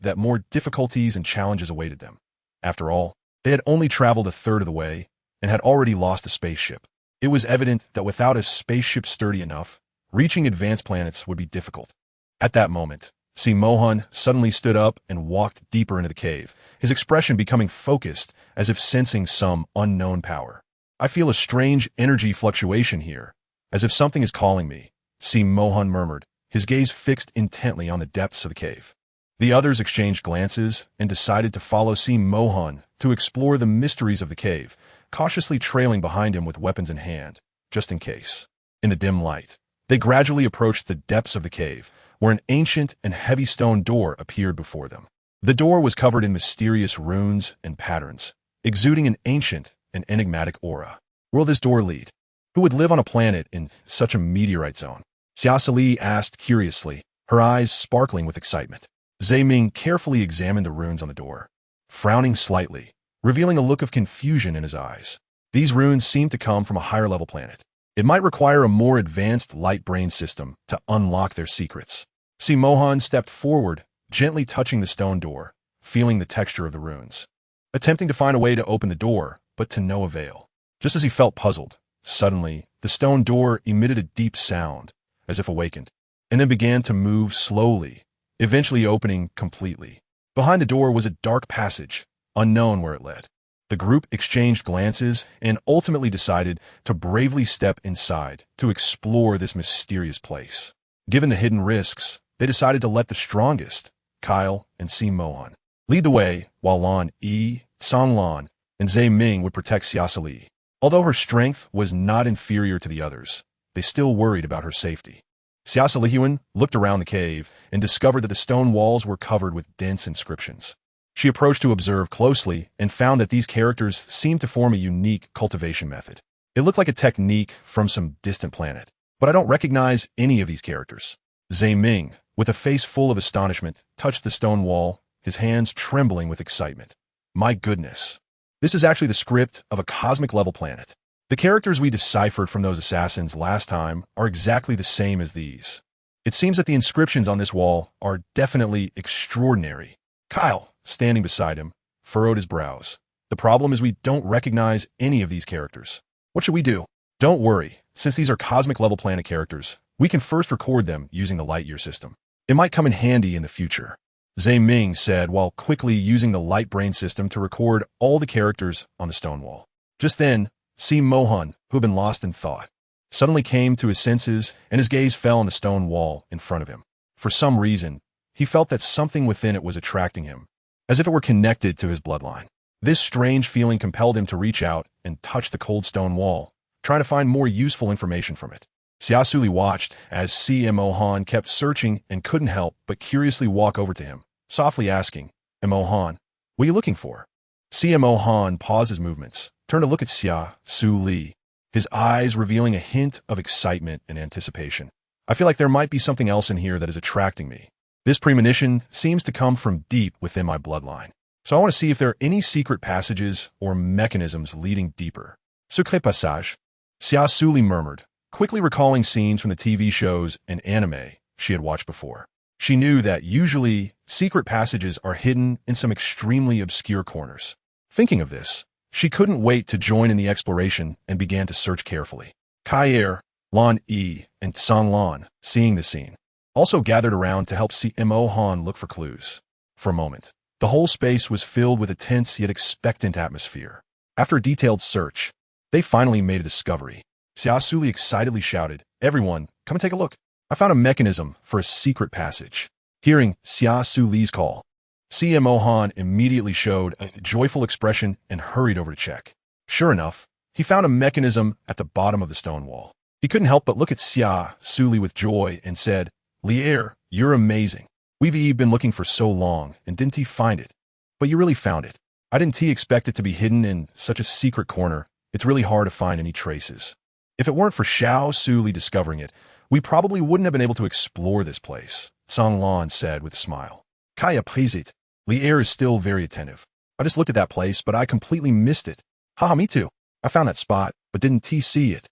that more difficulties and challenges awaited them. After all, they had only traveled a third of the way and had already lost a spaceship. It was evident that without a spaceship sturdy enough, reaching advanced planets would be difficult. At that moment, Si Mohan suddenly stood up and walked deeper into the cave, his expression becoming focused as if sensing some unknown power. I feel a strange energy fluctuation here, as if something is calling me, Si Mohan murmured, his gaze fixed intently on the depths of the cave. The others exchanged glances and decided to follow Si Mohan to explore the mysteries of the cave, cautiously trailing behind him with weapons in hand, just in case. In the dim light, they gradually approached the depths of the cave, where an ancient and heavy stone door appeared before them. The door was covered in mysterious runes and patterns, exuding an ancient and enigmatic aura. Where will this door lead? Who would live on a planet in such a meteorite zone? Xia Suli asked curiously, her eyes sparkling with excitement. Zhe Ming carefully examined the runes on the door, frowning slightly, revealing a look of confusion in his eyes. These runes seemed to come from a higher-level planet. It might require a more advanced light brain system to unlock their secrets. Si Mohan stepped forward, gently touching the stone door, feeling the texture of the runes, attempting to find a way to open the door, but to no avail. Just as he felt puzzled, suddenly, the stone door emitted a deep sound, as if awakened, and then began to move slowly, eventually opening completely. Behind the door was a dark passage, unknown where it led. The group exchanged glances and ultimately decided to bravely step inside to explore this mysterious place. Given the hidden risks, they decided to let the strongest, Kyle and Si Mohan, lead the way, while Lan Yi, Song Lan, and Zhe Ming would protect Xia Suli. Although her strength was not inferior to the others, they still worried about her safety. Xia Suli looked around the cave and discovered that the stone walls were covered with dense inscriptions. She approached to observe closely and found that these characters seemed to form a unique cultivation method. It looked like a technique from some distant planet, but I don't recognize any of these characters. Zhe Ming, with a face full of astonishment, touched the stone wall, his hands trembling with excitement. My goodness. This is actually the script of a cosmic-level planet. The characters we deciphered from those assassins last time are exactly the same as these. It seems that the inscriptions on this wall are definitely extraordinary. Kyle, standing beside him, furrowed his brows. The problem is we don't recognize any of these characters. What should we do? Don't worry, since these are cosmic-level planet characters, we can first record them using the light year system. It might come in handy in the future. Zhe Ming said while quickly using the light brain system to record all the characters on the stone wall. Just then, Si Mohan, who had been lost in thought, suddenly came to his senses and his gaze fell on the stone wall in front of him. For some reason, he felt that something within it was attracting him, as if it were connected to his bloodline. This strange feeling compelled him to reach out and touch the cold stone wall, trying to find more useful information from it. Xia Suli watched as Si Mohan kept searching and couldn't help but curiously walk over to him, softly asking, Mohan, what are you looking for? Si Mohan paused his movements, turned to look at Xia Suli, his eyes revealing a hint of excitement and anticipation. I feel like there might be something else in here that is attracting me. This premonition seems to come from deep within my bloodline. So I want to see if there are any secret passages or mechanisms leading deeper. Secret passage, Xia Suli murmured, quickly recalling scenes from the TV shows and anime she had watched before. She knew that usually secret passages are hidden in some extremely obscure corners. Thinking of this, she couldn't wait to join in the exploration and began to search carefully. Kair, Lan Yi, and Song Lan, seeing the scene, also gathered around to help Si Mohan look for clues. For a moment, the whole space was filled with a tense yet expectant atmosphere. After a detailed search, they finally made a discovery. Xia Suli excitedly shouted, Everyone, come and take a look. I found a mechanism for a secret passage. Hearing Xia Suli's call, Si Mohan immediately showed a joyful expression and hurried over to check. Sure enough, he found a mechanism at the bottom of the stone wall. He couldn't help but look at Xia Suli with joy and said, Lier, you're amazing. We've been looking for so long and didn't find it. But you really found it. I didn't expect it to be hidden in such a secret corner. It's really hard to find any traces. If it weren't for Xia Suli discovering it, we probably wouldn't have been able to explore this place, Song Lan said with a smile. Kaya it. Lier is still very attentive. I just looked at that place, but I completely missed it. Haha, me too. I found that spot, but didn't see it.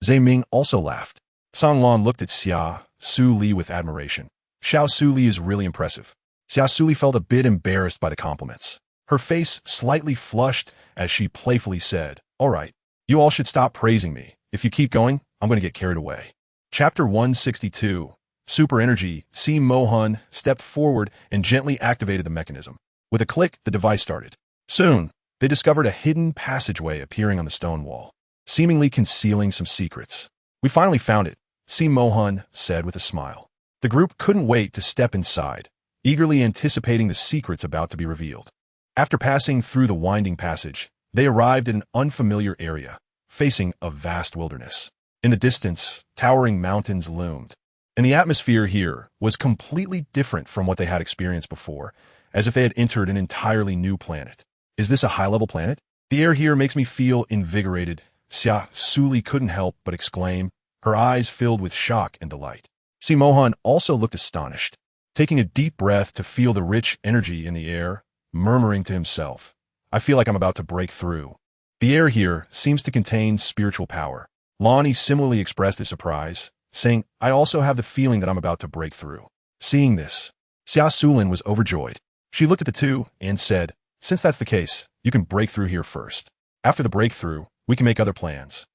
Zhe Ming also laughed. Song Lan looked at Xia Suli with admiration. Xia Suli is really impressive. Xia Suli felt a bit embarrassed by the compliments. Her face slightly flushed as she playfully said, All right, you all should stop praising me. If you keep going, I'm going to get carried away. Chapter 162. Super Energy. Si Mohan stepped forward and gently activated the mechanism. With a click, the device started. Soon, they discovered a hidden passageway appearing on the stone wall, seemingly concealing some secrets. We finally found it, Si Mohan said with a smile. The group couldn't wait to step inside, eagerly anticipating the secrets about to be revealed. After passing through the winding passage, they arrived at an unfamiliar area, facing a vast wilderness. In the distance, towering mountains loomed, and the atmosphere here was completely different from what they had experienced before, as if they had entered an entirely new planet. Is this a high-level planet? The air here makes me feel invigorated, Xia Suli couldn't help but exclaim, her eyes filled with shock and delight. Mohan also looked astonished, taking a deep breath to feel the rich energy in the air, murmuring to himself, I feel like I'm about to break through. The air here seems to contain spiritual power. Lonnie similarly expressed his surprise, saying, I also have the feeling that I'm about to break through. Seeing this, Xia Suli was overjoyed. She looked at the two and said, since that's the case, you can break through here first. After the breakthrough, we can make other plans.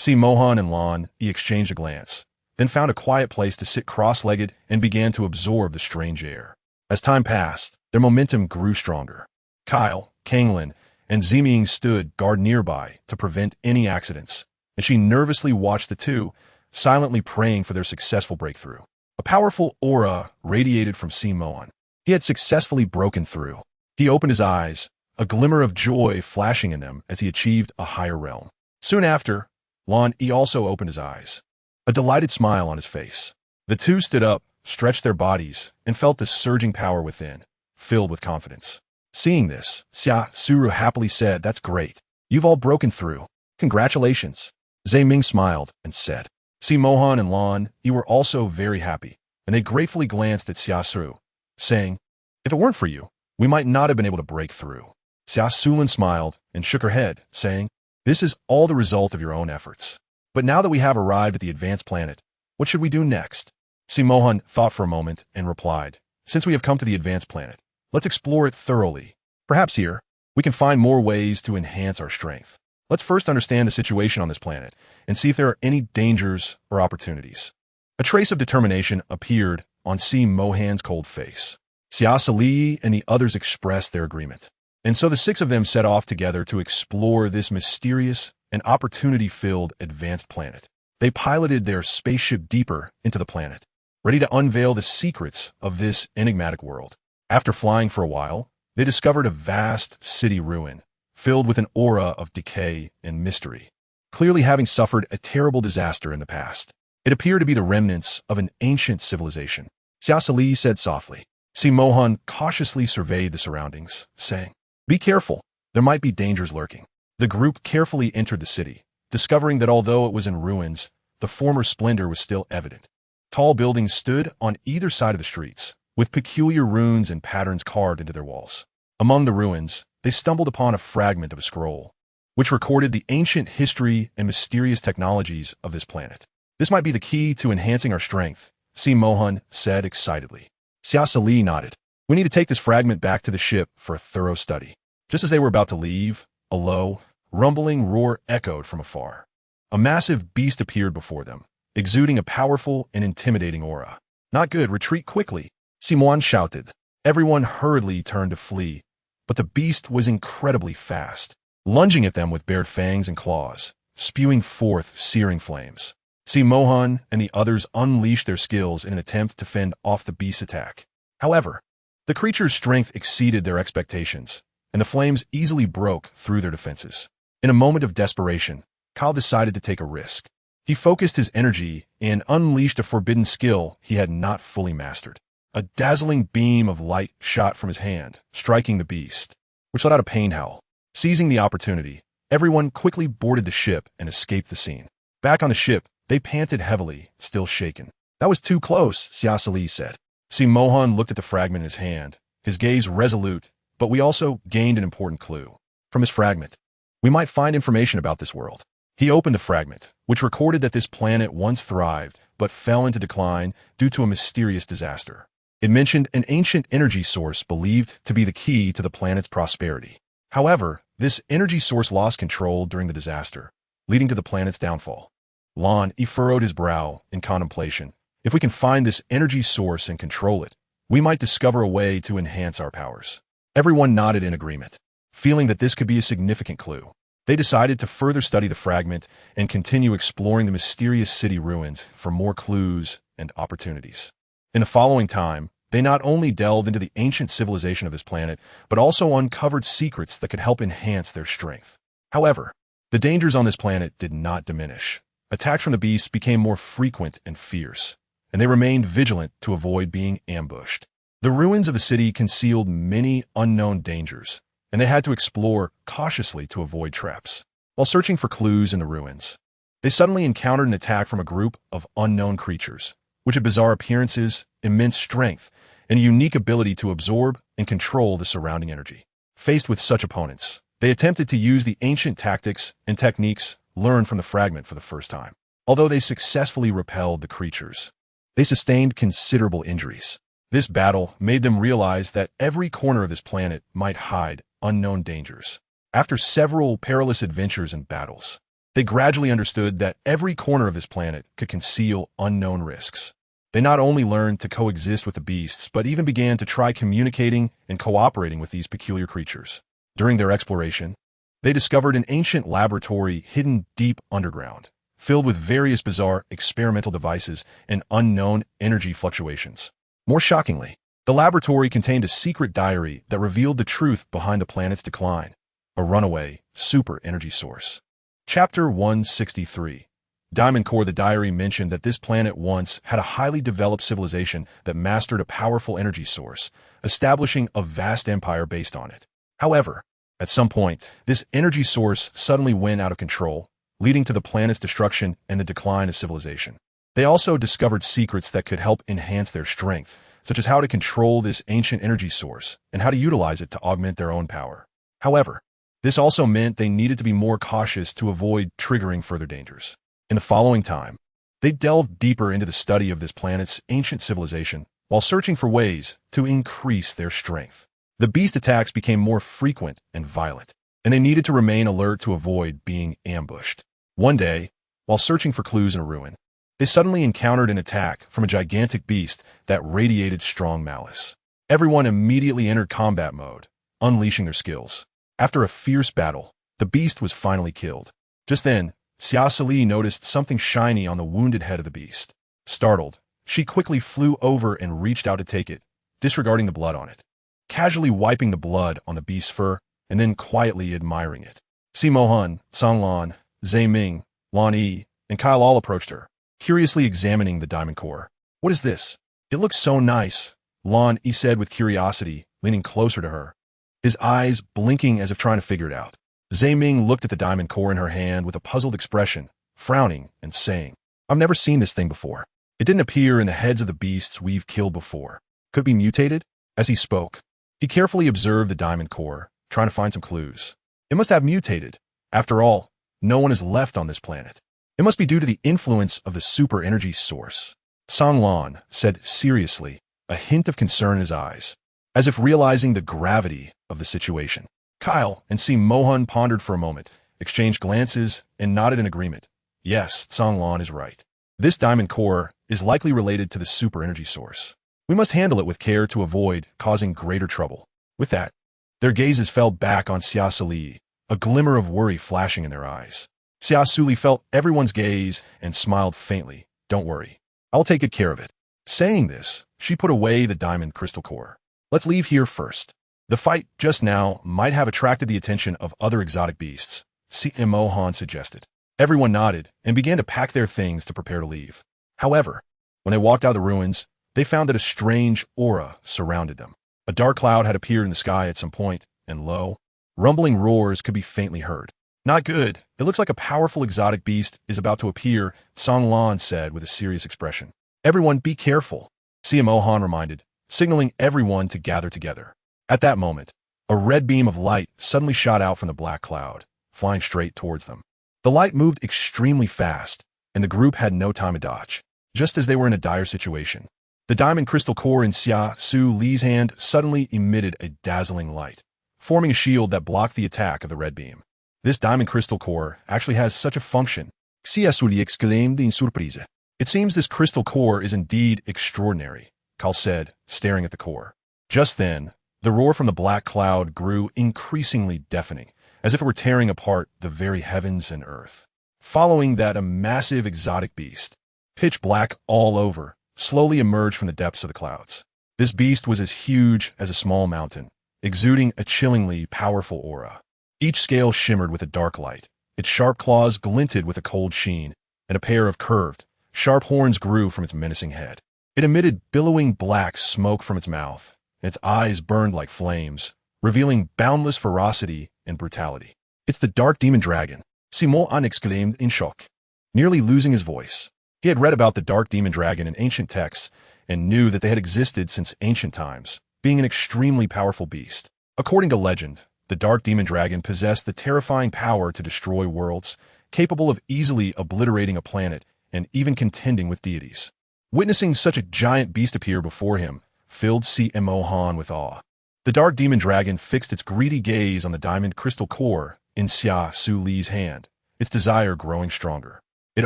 Mohan and Lon exchanged a glance, then found a quiet place to sit cross-legged and began to absorb the strange air. As time passed, their momentum grew stronger. Kyle, Kanglin, and Ziming stood guard nearby to prevent any accidents, and she nervously watched the two, silently praying for their successful breakthrough. A powerful aura radiated from Mohan. He had successfully broken through. He opened his eyes, a glimmer of joy flashing in them as he achieved a higher realm. Soon after, Lon also opened his eyes, a delighted smile on his face. The two stood up, stretched their bodies, and felt the surging power within, filled with confidence. Seeing this, Xia Suli happily said, that's great. You've all broken through. Congratulations. Ming smiled and said. Mohan and Lon were also very happy, and they gratefully glanced at Xia Suli, saying, if it weren't for you, we might not have been able to break through. Xia Suli smiled and shook her head, saying, this is all the result of your own efforts. But now that we have arrived at the advanced planet, what should we do next? Mohan thought for a moment and replied, since we have come to the advanced planet, let's explore it thoroughly. Perhaps here, we can find more ways to enhance our strength. Let's first understand the situation on this planet and see if there are any dangers or opportunities. A trace of determination appeared on Mohan's cold face. Xia Suli and the others expressed their agreement. And so the six of them set off together to explore this mysterious and opportunity-filled advanced planet. They piloted their spaceship deeper into the planet, ready to unveil the secrets of this enigmatic world. After flying for a while, they discovered a vast city ruin, filled with an aura of decay and mystery, clearly having suffered a terrible disaster in the past. It appeared to be the remnants of an ancient civilization. Xia Suli said softly. Mohan cautiously surveyed the surroundings, saying, be careful, there might be dangers lurking. The group carefully entered the city, discovering that although it was in ruins, the former splendor was still evident. Tall buildings stood on either side of the streets, with peculiar runes and patterns carved into their walls. Among the ruins, they stumbled upon a fragment of a scroll, which recorded the ancient history and mysterious technologies of this planet. This might be the key to enhancing our strength, Mohan said excitedly. Xia Suli nodded. We need to take this fragment back to the ship for a thorough study. Just as they were about to leave, a low, rumbling roar echoed from afar. A massive beast appeared before them, exuding a powerful and intimidating aura. Not good, retreat quickly, Mohan shouted. Everyone hurriedly turned to flee, but the beast was incredibly fast, lunging at them with bared fangs and claws, spewing forth searing flames. Mohan and the others unleashed their skills in an attempt to fend off the beast's attack. However, the creature's strength exceeded their expectations, and the flames easily broke through their defenses. In a moment of desperation, Kyle decided to take a risk. He focused his energy and unleashed a forbidden skill he had not fully mastered. A dazzling beam of light shot from his hand, striking the beast, which let out a pain howl. Seizing the opportunity, everyone quickly boarded the ship and escaped the scene. Back on the ship, they panted heavily, still shaken. That was too close, Xia Suli said. Mohan looked at the fragment in his hand, his gaze resolute, but we also gained an important clue. From his fragment, we might find information about this world. He opened the fragment, which recorded that this planet once thrived, but fell into decline due to a mysterious disaster. It mentioned an ancient energy source believed to be the key to the planet's prosperity. However, this energy source lost control during the disaster, leading to the planet's downfall. Lon furrowed his brow in contemplation. If we can find this energy source and control it, we might discover a way to enhance our powers. Everyone nodded in agreement, feeling that this could be a significant clue. They decided to further study the fragment and continue exploring the mysterious city ruins for more clues and opportunities. In the following time, they not only delved into the ancient civilization of this planet, but also uncovered secrets that could help enhance their strength. However, the dangers on this planet did not diminish. Attacks from the beasts became more frequent and fierce, and they remained vigilant to avoid being ambushed. The ruins of the city concealed many unknown dangers, and they had to explore cautiously to avoid traps. While searching for clues in the ruins, they suddenly encountered an attack from a group of unknown creatures, which had bizarre appearances, immense strength, and a unique ability to absorb and control the surrounding energy. Faced with such opponents, they attempted to use the ancient tactics and techniques learned from the fragment for the first time. Although they successfully repelled the creatures, they sustained considerable injuries. This battle made them realize that every corner of this planet might hide unknown dangers. After several perilous adventures and battles, they gradually understood that every corner of this planet could conceal unknown risks. They not only learned to coexist with the beasts, but even began to try communicating and cooperating with these peculiar creatures. During their exploration, they discovered an ancient laboratory hidden deep underground, filled with various bizarre experimental devices and unknown energy fluctuations. More shockingly, the laboratory contained a secret diary that revealed the truth behind the planet's decline, a runaway super energy source. Chapter 163. Diamond Core. The diary mentioned that this planet once had a highly developed civilization that mastered a powerful energy source, establishing a vast empire based on it. However, at some point, this energy source suddenly went out of control, leading to the planet's destruction and the decline of civilization. They also discovered secrets that could help enhance their strength, such as how to control this ancient energy source and how to utilize it to augment their own power. However, this also meant they needed to be more cautious to avoid triggering further dangers. In the following time, they delved deeper into the study of this planet's ancient civilization while searching for ways to increase their strength. The beast attacks became more frequent and violent, and they needed to remain alert to avoid being ambushed. One day, while searching for clues in a ruin, they suddenly encountered an attack from a gigantic beast that radiated strong malice. Everyone immediately entered combat mode, unleashing their skills. After a fierce battle, the beast was finally killed. Just then, Xia Suli noticed something shiny on the wounded head of the beast. Startled, she quickly flew over and reached out to take it, disregarding the blood on it, casually wiping the blood on the beast's fur and then quietly admiring it. Si Mohan, Song Lan, Zhe Ming, Lan Yi, and Kyle all approached her, curiously examining the diamond core. "What is this? It looks so nice," Lan Yi said with curiosity, leaning closer to her, his eyes blinking as if trying to figure it out. Zhe Ming looked at the diamond core in her hand with a puzzled expression, frowning and saying, "I've never seen this thing before. It didn't appear in the heads of the beasts we've killed before. Could it be mutated?" As he spoke, he carefully observed the diamond core, trying to find some clues. It must have mutated. After all, no one is left on this planet. It must be due to the influence of the super energy source. Song Lan said seriously, a hint of concern in his eyes, as if realizing the gravity of the situation. Kyle and Si Mohan pondered for a moment, exchanged glances, and nodded in agreement. Yes, Song Lan is right. This diamond core is likely related to the super energy source. We must handle it with care to avoid causing greater trouble. With that, their gazes fell back on Xia Suli, a glimmer of worry flashing in their eyes. Xia Suli felt everyone's gaze and smiled faintly. "Don't worry. I'll take good care of it." Saying this, she put away the diamond crystal core. "Let's leave here first. The fight just now might have attracted the attention of other exotic beasts," Si Mohan suggested. Everyone nodded and began to pack their things to prepare to leave. However, when they walked out of the ruins, they found that a strange aura surrounded them. A dark cloud had appeared in the sky at some point, and lo, rumbling roars could be faintly heard. "Not good. It looks like a powerful exotic beast is about to appear," Song Lan said with a serious expression. "Everyone be careful," Si Mohan reminded, signaling everyone to gather together. At that moment, a red beam of light suddenly shot out from the black cloud, flying straight towards them. The light moved extremely fast, and the group had no time to dodge. Just as they were in a dire situation, the diamond crystal core in Xia Suli's hand suddenly emitted a dazzling light, forming a shield that blocked the attack of the red beam. This diamond crystal core actually has such a function, Xia Suli exclaimed in surprise. "It seems this crystal core is indeed extraordinary," Kyle said, staring at the core. Just then, the roar from the black cloud grew increasingly deafening, as if it were tearing apart the very heavens and earth. Following that, a massive exotic beast, pitch black all over, slowly emerged from the depths of the clouds. This beast was as huge as a small mountain, exuding a chillingly powerful aura. Each scale shimmered with a dark light. Its sharp claws glinted with a cold sheen, and a pair of curved, Sharp horns grew from its menacing head. It emitted billowing black smoke from its mouth, and its eyes burned like flames, revealing boundless ferocity and brutality. "It's the dark demon dragon," Simon exclaimed in shock, nearly losing his voice. He had read about the dark demon dragon in ancient texts and knew that they had existed since ancient times, being an extremely powerful beast. According to legend, the dark demon dragon possessed the terrifying power to destroy worlds, capable of easily obliterating a planet and even contending with deities. Witnessing such a giant beast appear before him filled Simon with awe. The dark demon dragon fixed its greedy gaze on the diamond crystal core in Xia Suli's hand, its desire growing stronger. It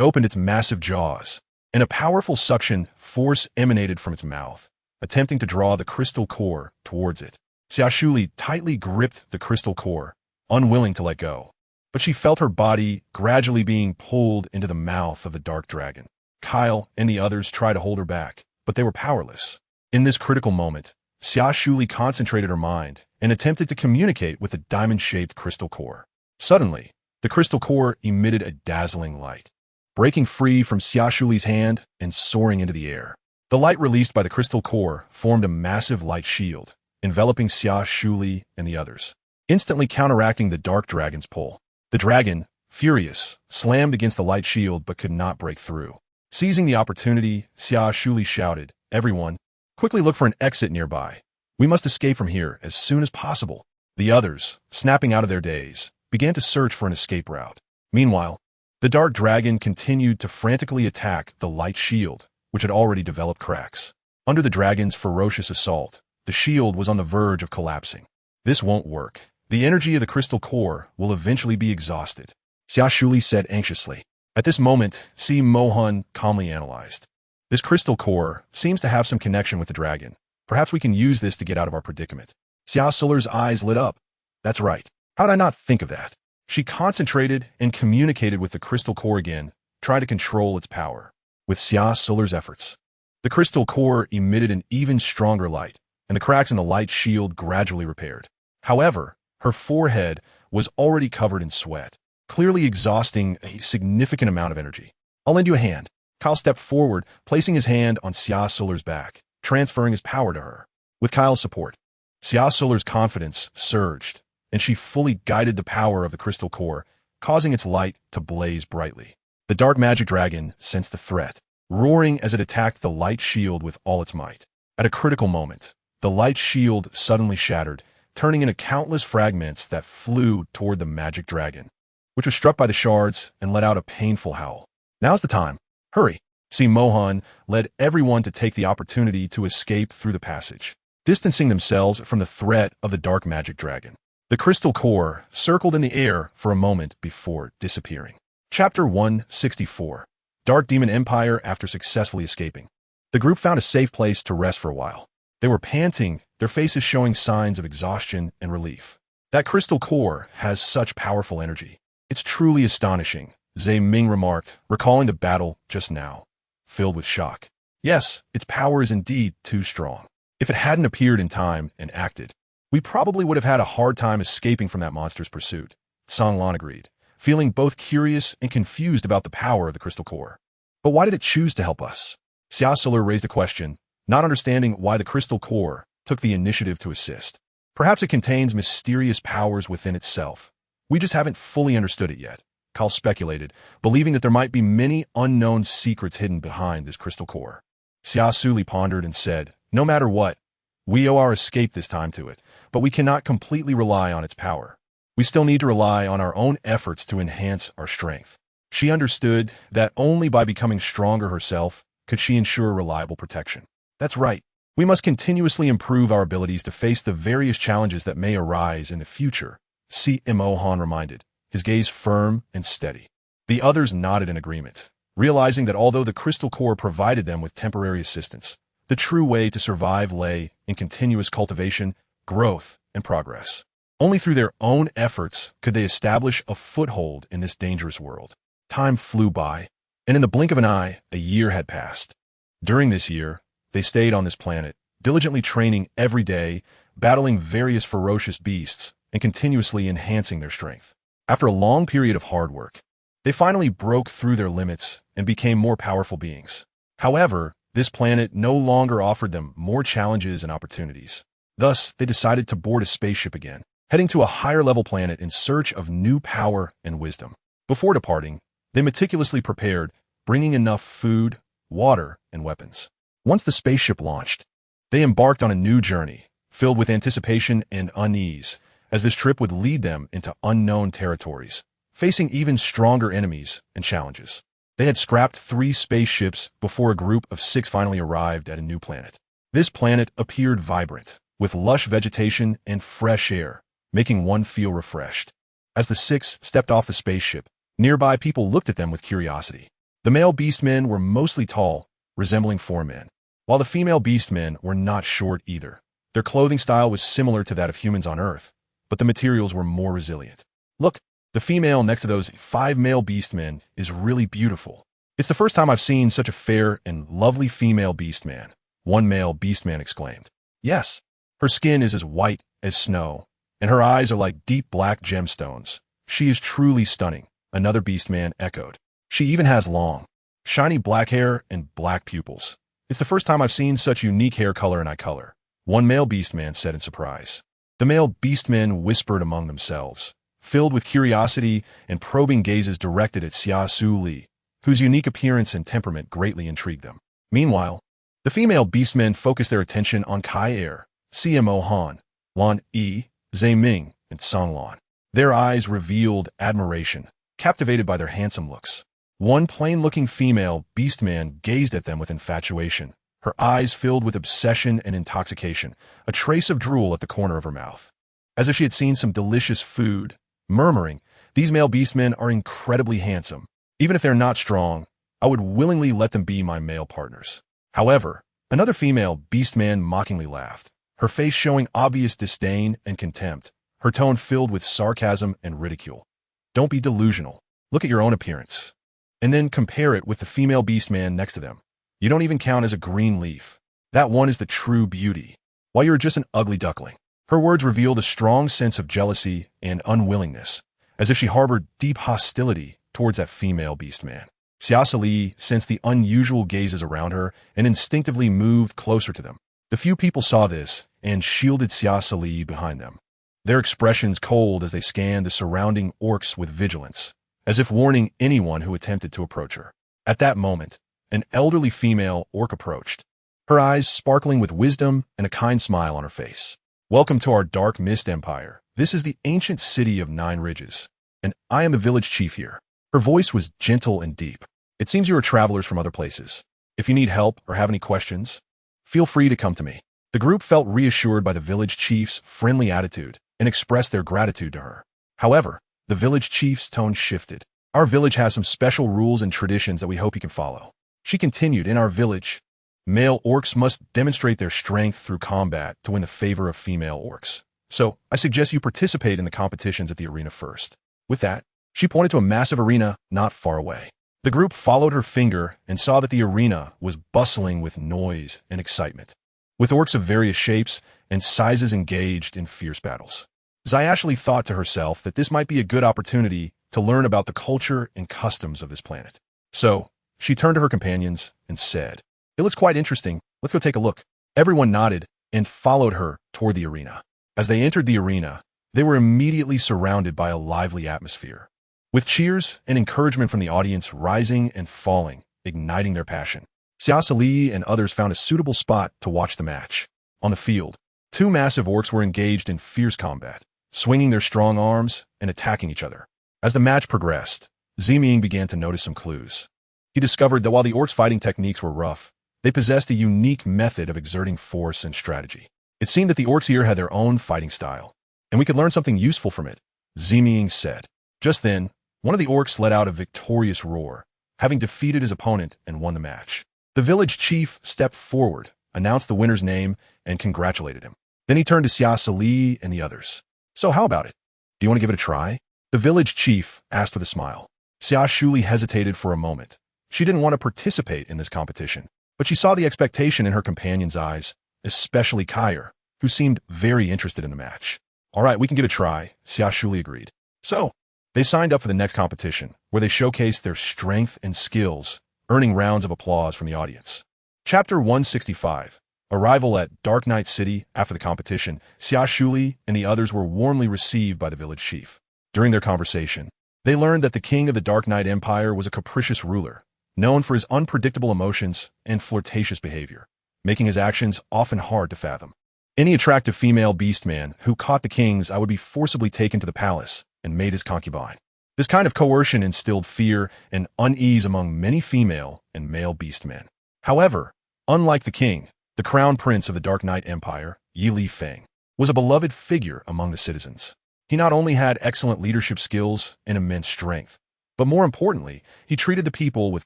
opened its massive jaws, and a powerful suction force emanated from its mouth, attempting to draw the crystal core towards it. Xia Suli tightly gripped the crystal core, unwilling to let go, but she felt her body gradually being pulled into the mouth of the dark dragon. Kyle and the others tried to hold her back, but they were powerless. In this critical moment, Xia Suli concentrated her mind and attempted to communicate with the diamond-shaped crystal core. Suddenly, the crystal core emitted a dazzling light, breaking free from Xia Suli's hand and soaring into the air. The light released by the crystal core formed a massive light shield, enveloping Xia Suli and the others, instantly counteracting the dark dragon's pull. The dragon, furious, slammed against the light shield but could not break through. Seizing the opportunity, Xia Suli shouted, "Everyone, quickly look for an exit nearby. We must escape from here as soon as possible." The others, snapping out of their daze, began to search for an escape route. Meanwhile, the dark dragon continued to frantically attack the light shield, which had already developed cracks. Under the dragon's ferocious assault, the shield was on the verge of collapsing. "This won't work. The energy of the crystal core will eventually be exhausted," Xia Suli said anxiously. At this moment, Simon calmly analyzed. "This crystal core seems to have some connection with the dragon. Perhaps we can use this to get out of our predicament." Xia Suli's eyes lit up. "That's right. How did I not think of that?" She concentrated and communicated with the crystal core again, trying to control its power. With Xia Suli's efforts, the crystal core emitted an even stronger light, and the cracks in the light shield gradually repaired. However, her forehead was already covered in sweat, clearly exhausting a significant amount of energy. "I'll lend you a hand." Kyle stepped forward, placing his hand on Xia Suli's back, transferring his power to her. With Kyle's support, Xia Suli's confidence surged, and she fully guided the power of the crystal core, causing its light to blaze brightly. The dark magic dragon sensed the threat, roaring as it attacked the light shield with all its might. At a critical moment, the light shield suddenly shattered, turning into countless fragments that flew toward the magic dragon, which was struck by the shards and let out a painful howl. "Now's the time. Hurry." Simon led everyone to take the opportunity to escape through the passage, distancing themselves from the threat of the dark magic dragon. The crystal core circled in the air for a moment before disappearing. Chapter 164. Dark Demon Empire after successfully escaping. The group found a safe place to rest for a while. They were panting, their faces showing signs of exhaustion and relief. "That crystal core has such powerful energy. It's truly astonishing," Zhe Ming remarked, recalling the battle just now, filled with shock. "Yes, its power is indeed too strong. If it hadn't appeared in time and acted, we probably would have had a hard time escaping from that monster's pursuit," Song Lan agreed, feeling both curious and confused about the power of the crystal core. "But why did it choose to help us?" Xia Suli raised a question, not understanding why the crystal core took the initiative to assist. "Perhaps it contains mysterious powers within itself. We just haven't fully understood it yet," Kyle speculated, believing that there might be many unknown secrets hidden behind this crystal core. Xia Suli pondered and said, "No matter what, we owe our escape this time to it, but we cannot completely rely on its power. We still need to rely on our own efforts to enhance our strength." She understood that only by becoming stronger herself could she ensure reliable protection. "That's right. We must continuously improve our abilities to face the various challenges that may arise in the future," Simon reminded, his gaze firm and steady. The others nodded in agreement, realizing that although the crystal core provided them with temporary assistance, the true way to survive lay in continuous cultivation, growth, and progress. Only through their own efforts could they establish a foothold in this dangerous world. Time flew by, and in the blink of an eye, a year had passed. During this year, they stayed on this planet, diligently training every day, battling various ferocious beasts, and continuously enhancing their strength. After a long period of hard work, They finally broke through their limits and became more powerful beings. However, this planet no longer offered them more challenges and opportunities. Thus, they decided to board a spaceship again, heading to a higher-level planet in search of new power and wisdom. Before departing, they meticulously prepared, bringing enough food, water, and weapons. Once the spaceship launched, they embarked on a new journey, filled with anticipation and unease, as this trip would lead them into unknown territories, facing even stronger enemies and challenges. They had scrapped 3 spaceships before a group of 6 finally arrived at a new planet. This planet appeared vibrant, with lush vegetation and fresh air, making one feel refreshed. As the 6 stepped off the spaceship, nearby people looked at them with curiosity. The male beastmen were mostly tall, resembling 4 men, while the female beastmen were not short either. Their clothing style was similar to that of humans on Earth, but the materials were more resilient. Look, the female next to those 5 male beastmen is really beautiful. It's the first time I've seen such a fair and lovely female beastman, one male beastman exclaimed. Yes, her skin is as white as snow, and her eyes are like deep black gemstones. She is truly stunning, another beastman echoed. She even has long, shiny black hair and black pupils. It's the first time I've seen such unique hair color and eye color, one male beastman said in surprise. The male beastmen whispered among themselves, filled with curiosity and probing gazes directed at Xia Suli, whose unique appearance and temperament greatly intrigued them. Meanwhile, the female beastmen focused their attention on Kai Er, CMO Han, Lan Yi, Zhe Ming, and Song Lan. Their eyes revealed admiration, captivated by their handsome looks. One plain-looking female beastman gazed at them with infatuation, her eyes filled with obsession and intoxication, a trace of drool at the corner of her mouth. As if she had seen some delicious food, murmuring, "These male beastmen are incredibly handsome. Even if they're not strong, I would willingly let them be my male partners." However, another female beastman mockingly laughed, her face showing obvious disdain and contempt, her tone filled with sarcasm and ridicule. Don't be delusional. Look at your own appearance, and then compare it with the female beastman next to them. You don't even count as a green leaf. That one is the true beauty, while you're just an ugly duckling. Her words revealed a strong sense of jealousy and unwillingness, as if she harbored deep hostility towards that female beastman. Xia Suli sensed the unusual gazes around her and instinctively moved closer to them. The few people saw this and shielded Xia Suli behind them, their expressions cold as they scanned the surrounding orcs with vigilance, as if warning anyone who attempted to approach her. At that moment, an elderly female orc approached, her eyes sparkling with wisdom and a kind smile on her face. "Welcome to our Dark Mist Empire. This is the ancient city of 9 Ridges, and I am the village chief here." Her voice was gentle and deep. "It seems you are travelers from other places. If you need help or have any questions, feel free to come to me." The group felt reassured by the village chief's friendly attitude and expressed their gratitude to her. However, the village chief's tone shifted. "Our village has some special rules and traditions that we hope you can follow." She continued, "In our village, male orcs must demonstrate their strength through combat to win the favor of female orcs. So, I suggest you participate in the competitions at the arena first." With that, she pointed to a massive arena not far away. The group followed her finger and saw that the arena was bustling with noise and excitement, with orcs of various shapes and sizes engaged in fierce battles. Xia thought to herself that this might be a good opportunity to learn about the culture and customs of this planet. So, she turned to her companions and said, "It looks quite interesting. Let's go take a look." Everyone nodded and followed her toward the arena. As they entered the arena, they were immediately surrounded by a lively atmosphere, with cheers and encouragement from the audience rising and falling, igniting their passion. Xia Suli and others found a suitable spot to watch the match. On the field, 2 massive orcs were engaged in fierce combat, swinging their strong arms and attacking each other. As the match progressed, Ziming began to notice some clues. He discovered that while the orcs' fighting techniques were rough, they possessed a unique method of exerting force and strategy. It seemed that the orcs here had their own fighting style, and we could learn something useful from it, Ziming said. Just then, one of the orcs let out a victorious roar, having defeated his opponent and won the match. The village chief stepped forward, announced the winner's name, and congratulated him. Then he turned to Xia Suli and the others. "So how about it? Do you want to give it a try?" The village chief asked with a smile. Xia Suli hesitated for a moment. She didn't want to participate in this competition, but she saw the expectation in her companion's eyes, especially Kyer, who seemed very interested in the match. "All right, we can give it a try," Xia Suli agreed. "So, They signed up for the next competition, where they showcased their strength and skills, earning rounds of applause from the audience. Chapter 165. Arrival at Dark Knight City. After the competition, Xia Suli and the others were warmly received by the village chief. During their conversation, they learned that the king of the Dark Knight Empire was a capricious ruler, known for his unpredictable emotions and flirtatious behavior, making his actions often hard to fathom. Any attractive female beastman who caught the king's eye would be forcibly taken to the palace and made his concubine. This kind of coercion instilled fear and unease among many female and male beastmen. However, unlike the king, the crown prince of the Dark Knight Empire, Yi Li Feng, was a beloved figure among the citizens. He not only had excellent leadership skills and immense strength, but more importantly, he treated the people with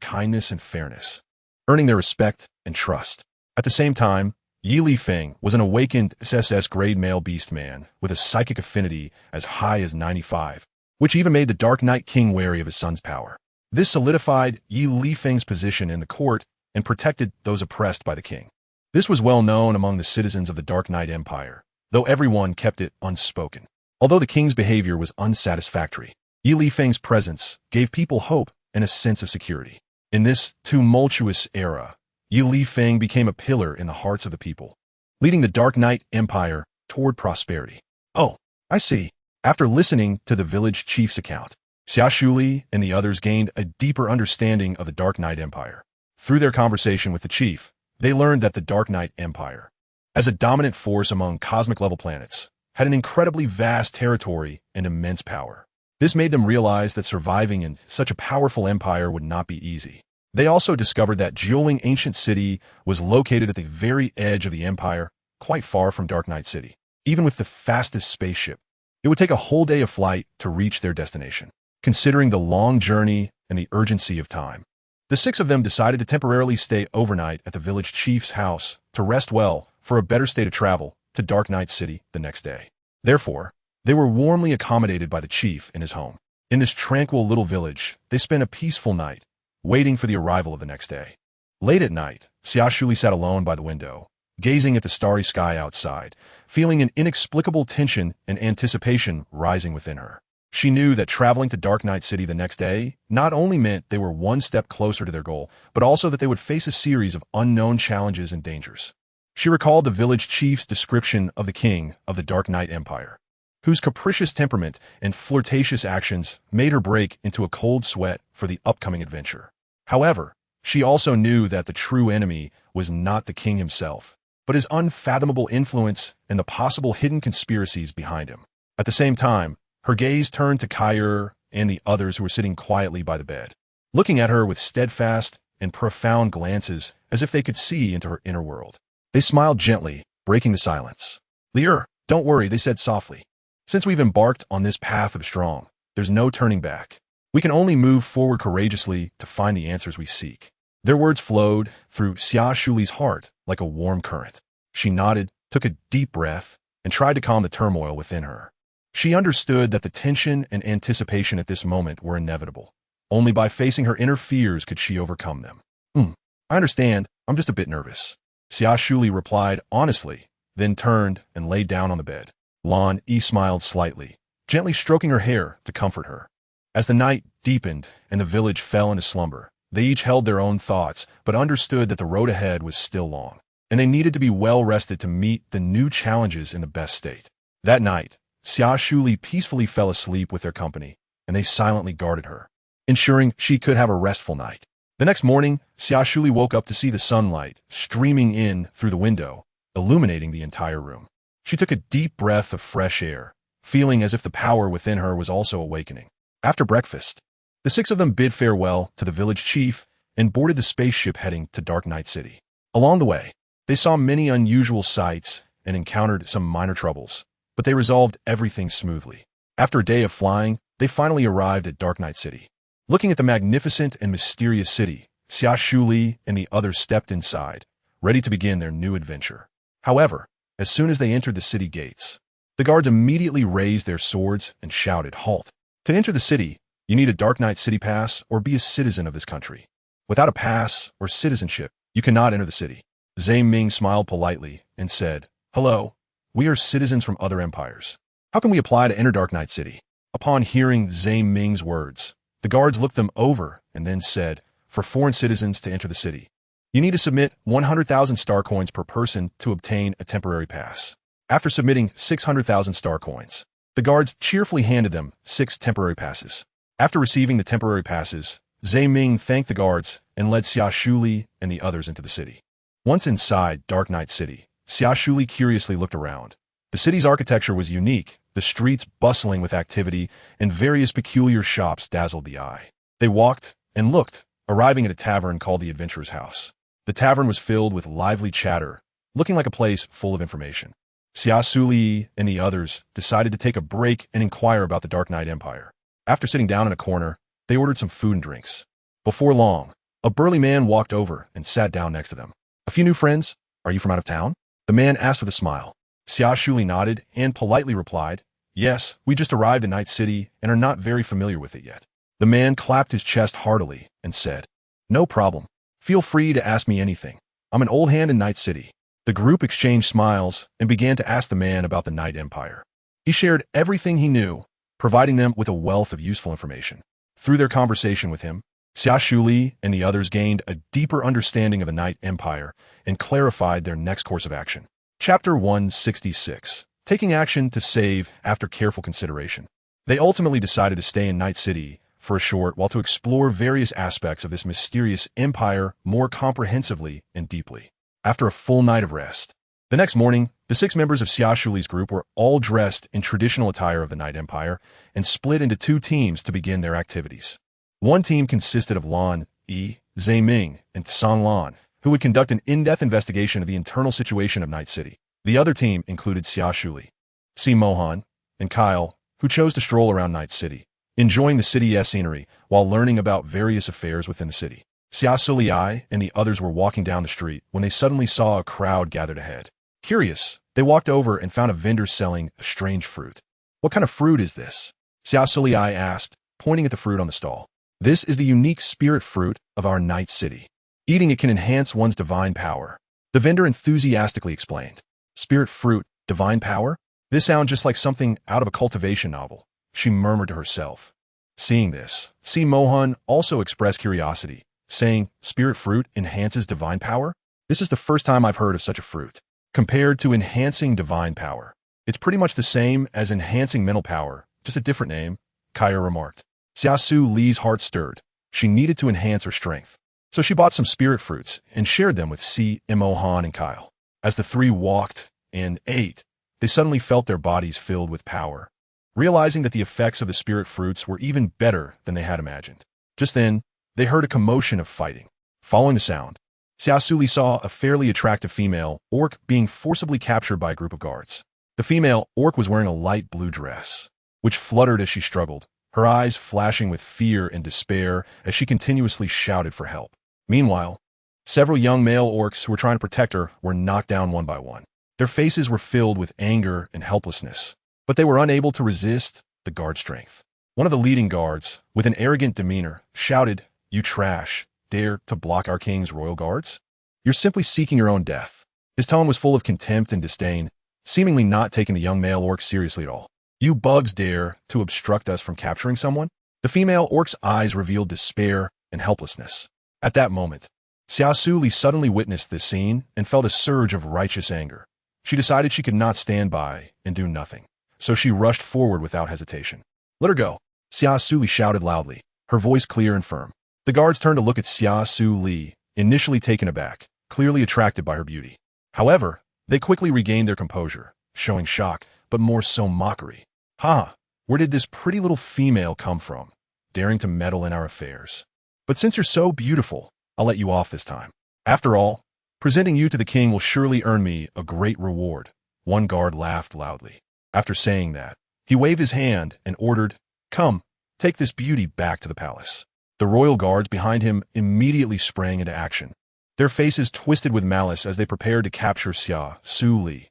kindness and fairness, earning their respect and trust. At the same time, Yi Li Feng was an awakened SS-grade male beastman with a psychic affinity as high as 95, which even made the Dark Knight King wary of his son's power. This solidified Yi Li Feng's position in the court and protected those oppressed by the king. This was well known among the citizens of the Dark Knight Empire, though everyone kept it unspoken. Although the king's behavior was unsatisfactory, Yi Li Feng's presence gave people hope and a sense of security. In this tumultuous era, Yi Li Feng became a pillar in the hearts of the people, leading the Dark Knight Empire toward prosperity. Oh, I see. After listening to the village chief's account, Xia Suli and the others gained a deeper understanding of the Dark Knight Empire. Through their conversation with the chief, they learned that the Dark Knight Empire, as a dominant force among cosmic-level planets, had an incredibly vast territory and immense power. This made them realize that surviving in such a powerful empire would not be easy. They also discovered that Jiuling Ancient City was located at the very edge of the empire, quite far from Dark Knight City. Even with the fastest spaceship, it would take a whole day of flight to reach their destination. Considering the long journey and the urgency of time, the six of them decided to temporarily stay overnight at the village chief's house to rest well for a better state of travel to Dark Knight City the next day. Therefore, they were warmly accommodated by the chief in his home. In this tranquil little village, they spent a peaceful night, waiting for the arrival of the next day. Late at night, Xia Suli sat alone by the window, gazing at the starry sky outside, feeling an inexplicable tension and anticipation rising within her. She knew that traveling to Dark Knight City the next day not only meant they were one step closer to their goal, but also that they would face a series of unknown challenges and dangers. She recalled the village chief's description of the king of the Dark Knight Empire, whose capricious temperament and flirtatious actions made her break into a cold sweat for the upcoming adventure. However, she also knew that the true enemy was not the king himself, but his unfathomable influence and the possible hidden conspiracies behind him. At the same time, her gaze turned to Kair and the others who were sitting quietly by the bed, looking at her with steadfast and profound glances as if they could see into her inner world. They smiled gently, breaking the silence. "Lear, don't worry," they said softly. "Since we've embarked on this path of strong, there's no turning back. We can only move forward courageously to find the answers we seek." Their words flowed through Xia Shuli's heart like a warm current. She nodded, took a deep breath, and tried to calm the turmoil within her. She understood that the tension and anticipation at this moment were inevitable. Only by facing her inner fears could she overcome them. I understand. I'm just a bit nervous," Xia Suli replied honestly, then turned and lay down on the bed. Lan Yi smiled slightly, gently stroking her hair to comfort her. As the night deepened and the village fell into slumber, they each held their own thoughts, but understood that the road ahead was still long, and they needed to be well rested to meet the new challenges in the best state. That night, Xia Suli peacefully fell asleep with their company, and they silently guarded her, ensuring she could have a restful night. The next morning, Xia Suli woke up to see the sunlight streaming in through the window, illuminating the entire room. She took a deep breath of fresh air, feeling as if the power within her was also awakening. After breakfast, the six of them bid farewell to the village chief and boarded the spaceship heading to Dark Knight City. Along the way, they saw many unusual sights and encountered some minor troubles, but they resolved everything smoothly. After a day of flying, they finally arrived at Dark Knight City. Looking at the magnificent and mysterious city, Xia Suli and the others stepped inside, ready to begin their new adventure. However, as soon as they entered the city gates, the guards immediately raised their swords and shouted, "Halt! To enter the city, you need a Dark Knight City pass or be a citizen of this country. Without a pass or citizenship, you cannot enter the city." Zhang Ming smiled politely and said, "Hello, we are citizens from other empires. How can we apply to enter Dark Knight City?" Upon hearing Zhang Ming's words, the guards looked them over and then said, "For foreign citizens to enter the city, you need to submit 100,000 star coins per person to obtain a temporary pass." After submitting 600,000 star coins, the guards cheerfully handed them 6 temporary passes. After receiving the temporary passes, Zhang Ming thanked the guards and led Xia Suli and the others into the city. Once inside Dark Night City, Xia Suli curiously looked around. The city's architecture was unique, the streets bustling with activity, and various peculiar shops dazzled the eye. They walked and looked, arriving at a tavern called the Adventurer's House. The tavern was filled with lively chatter, looking like a place full of information. Xia Suli and the others decided to take a break and inquire about the Dark Knight Empire. After sitting down in a corner, they ordered some food and drinks. Before long, a burly man walked over and sat down next to them. "A few new friends? Are you from out of town?" the man asked with a smile. Xia Suli nodded and politely replied, "Yes, we just arrived in Night City and are not very familiar with it yet." The man clapped his chest heartily and said, "No problem. Feel free to ask me anything. I'm an old hand in Night City." The group exchanged smiles and began to ask the man about the Night Empire. He shared everything he knew, providing them with a wealth of useful information. Through their conversation with him, Xia Suli and the others gained a deeper understanding of the Night Empire and clarified their next course of action. Chapter 166. Taking action to save after careful consideration. They ultimately decided to stay in Night City for a short while to explore various aspects of this mysterious empire more comprehensively and deeply. After a full night of rest, the next morning, the 6 members of Xia Shuli's group were all dressed in traditional attire of the Night Empire and split into 2 teams to begin their activities. One team consisted of Lan Yi, Zhang Ming, and San Lan, who would conduct an in-depth investigation of the internal situation of Night City. The other team included Xia Suli, Si Mohan, and Kyle, who chose to stroll around Night City, enjoying the city's scenery while learning about various affairs within the city. Xia Suli and the others were walking down the street when they suddenly saw a crowd gathered ahead. Curious, they walked over and found a vendor selling a strange fruit. "What kind of fruit is this?" Xia Suli asked, pointing at the fruit on the stall. "This is the unique spirit fruit of our Night City. Eating it can enhance one's divine power," the vendor enthusiastically explained. "Spirit fruit, divine power? This sounds just like something out of a cultivation novel," she murmured to herself. Seeing this, Si Mohan also expressed curiosity, saying, "Spirit fruit enhances divine power? This is the first time I've heard of such a fruit. Compared to enhancing divine power, it's pretty much the same as enhancing mental power, just a different name," Kaya remarked. Xia Suli's heart stirred. She needed to enhance her strength. So she bought some spirit fruits and shared them with Si Mohan and Kyle. As the 3 walked and ate, they suddenly felt their bodies filled with power, realizing that the effects of the spirit fruits were even better than they had imagined. Just then, they heard a commotion of fighting. Following the sound, Xia Suli saw a fairly attractive female orc being forcibly captured by a group of guards. The female orc was wearing a light blue dress, which fluttered as she struggled, her eyes flashing with fear and despair as she continuously shouted for help. Meanwhile, several young male orcs who were trying to protect her were knocked down one by one. Their faces were filled with anger and helplessness, but they were unable to resist the guard strength. One of the leading guards, with an arrogant demeanor, shouted, "You trash, dare to block our king's royal guards? You're simply seeking your own death." His tone was full of contempt and disdain, seemingly not taking the young male orc seriously at all. "You bugs dare to obstruct us from capturing someone?" The female orc's eyes revealed despair and helplessness. At that moment, Xia Suli suddenly witnessed this scene and felt a surge of righteous anger. She decided she could not stand by and do nothing, so she rushed forward without hesitation. "Let her go," Xia Suli shouted loudly, her voice clear and firm. The guards turned to look at Xia Suli, initially taken aback, clearly attracted by her beauty. However, they quickly regained their composure, showing shock, but more so mockery. "Ha! Where did this pretty little female come from, daring to meddle in our affairs? But since you're so beautiful, I'll let you off this time. After all, presenting you to the king will surely earn me a great reward." One guard laughed loudly. After saying that, he waved his hand and ordered, "Come, take this beauty back to the palace." The royal guards behind him immediately sprang into action, their faces twisted with malice as they prepared to capture Xia Suli.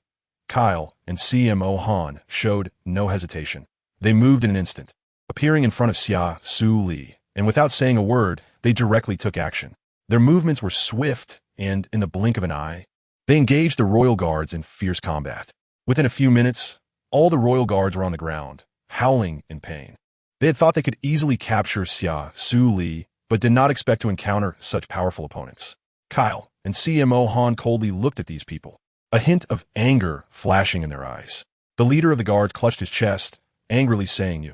Kyle and CMO Han showed no hesitation. They moved in an instant, appearing in front of Xia Suli, and without saying a word, they directly took action. Their movements were swift, and in the blink of an eye, they engaged the royal guards in fierce combat. Within a few minutes, all the royal guards were on the ground, howling in pain. They had thought they could easily capture Xia Suli, but did not expect to encounter such powerful opponents. Kyle and CMO Han coldly looked at these people, a hint of anger flashing in their eyes. The leader of the guards clutched his chest, angrily saying,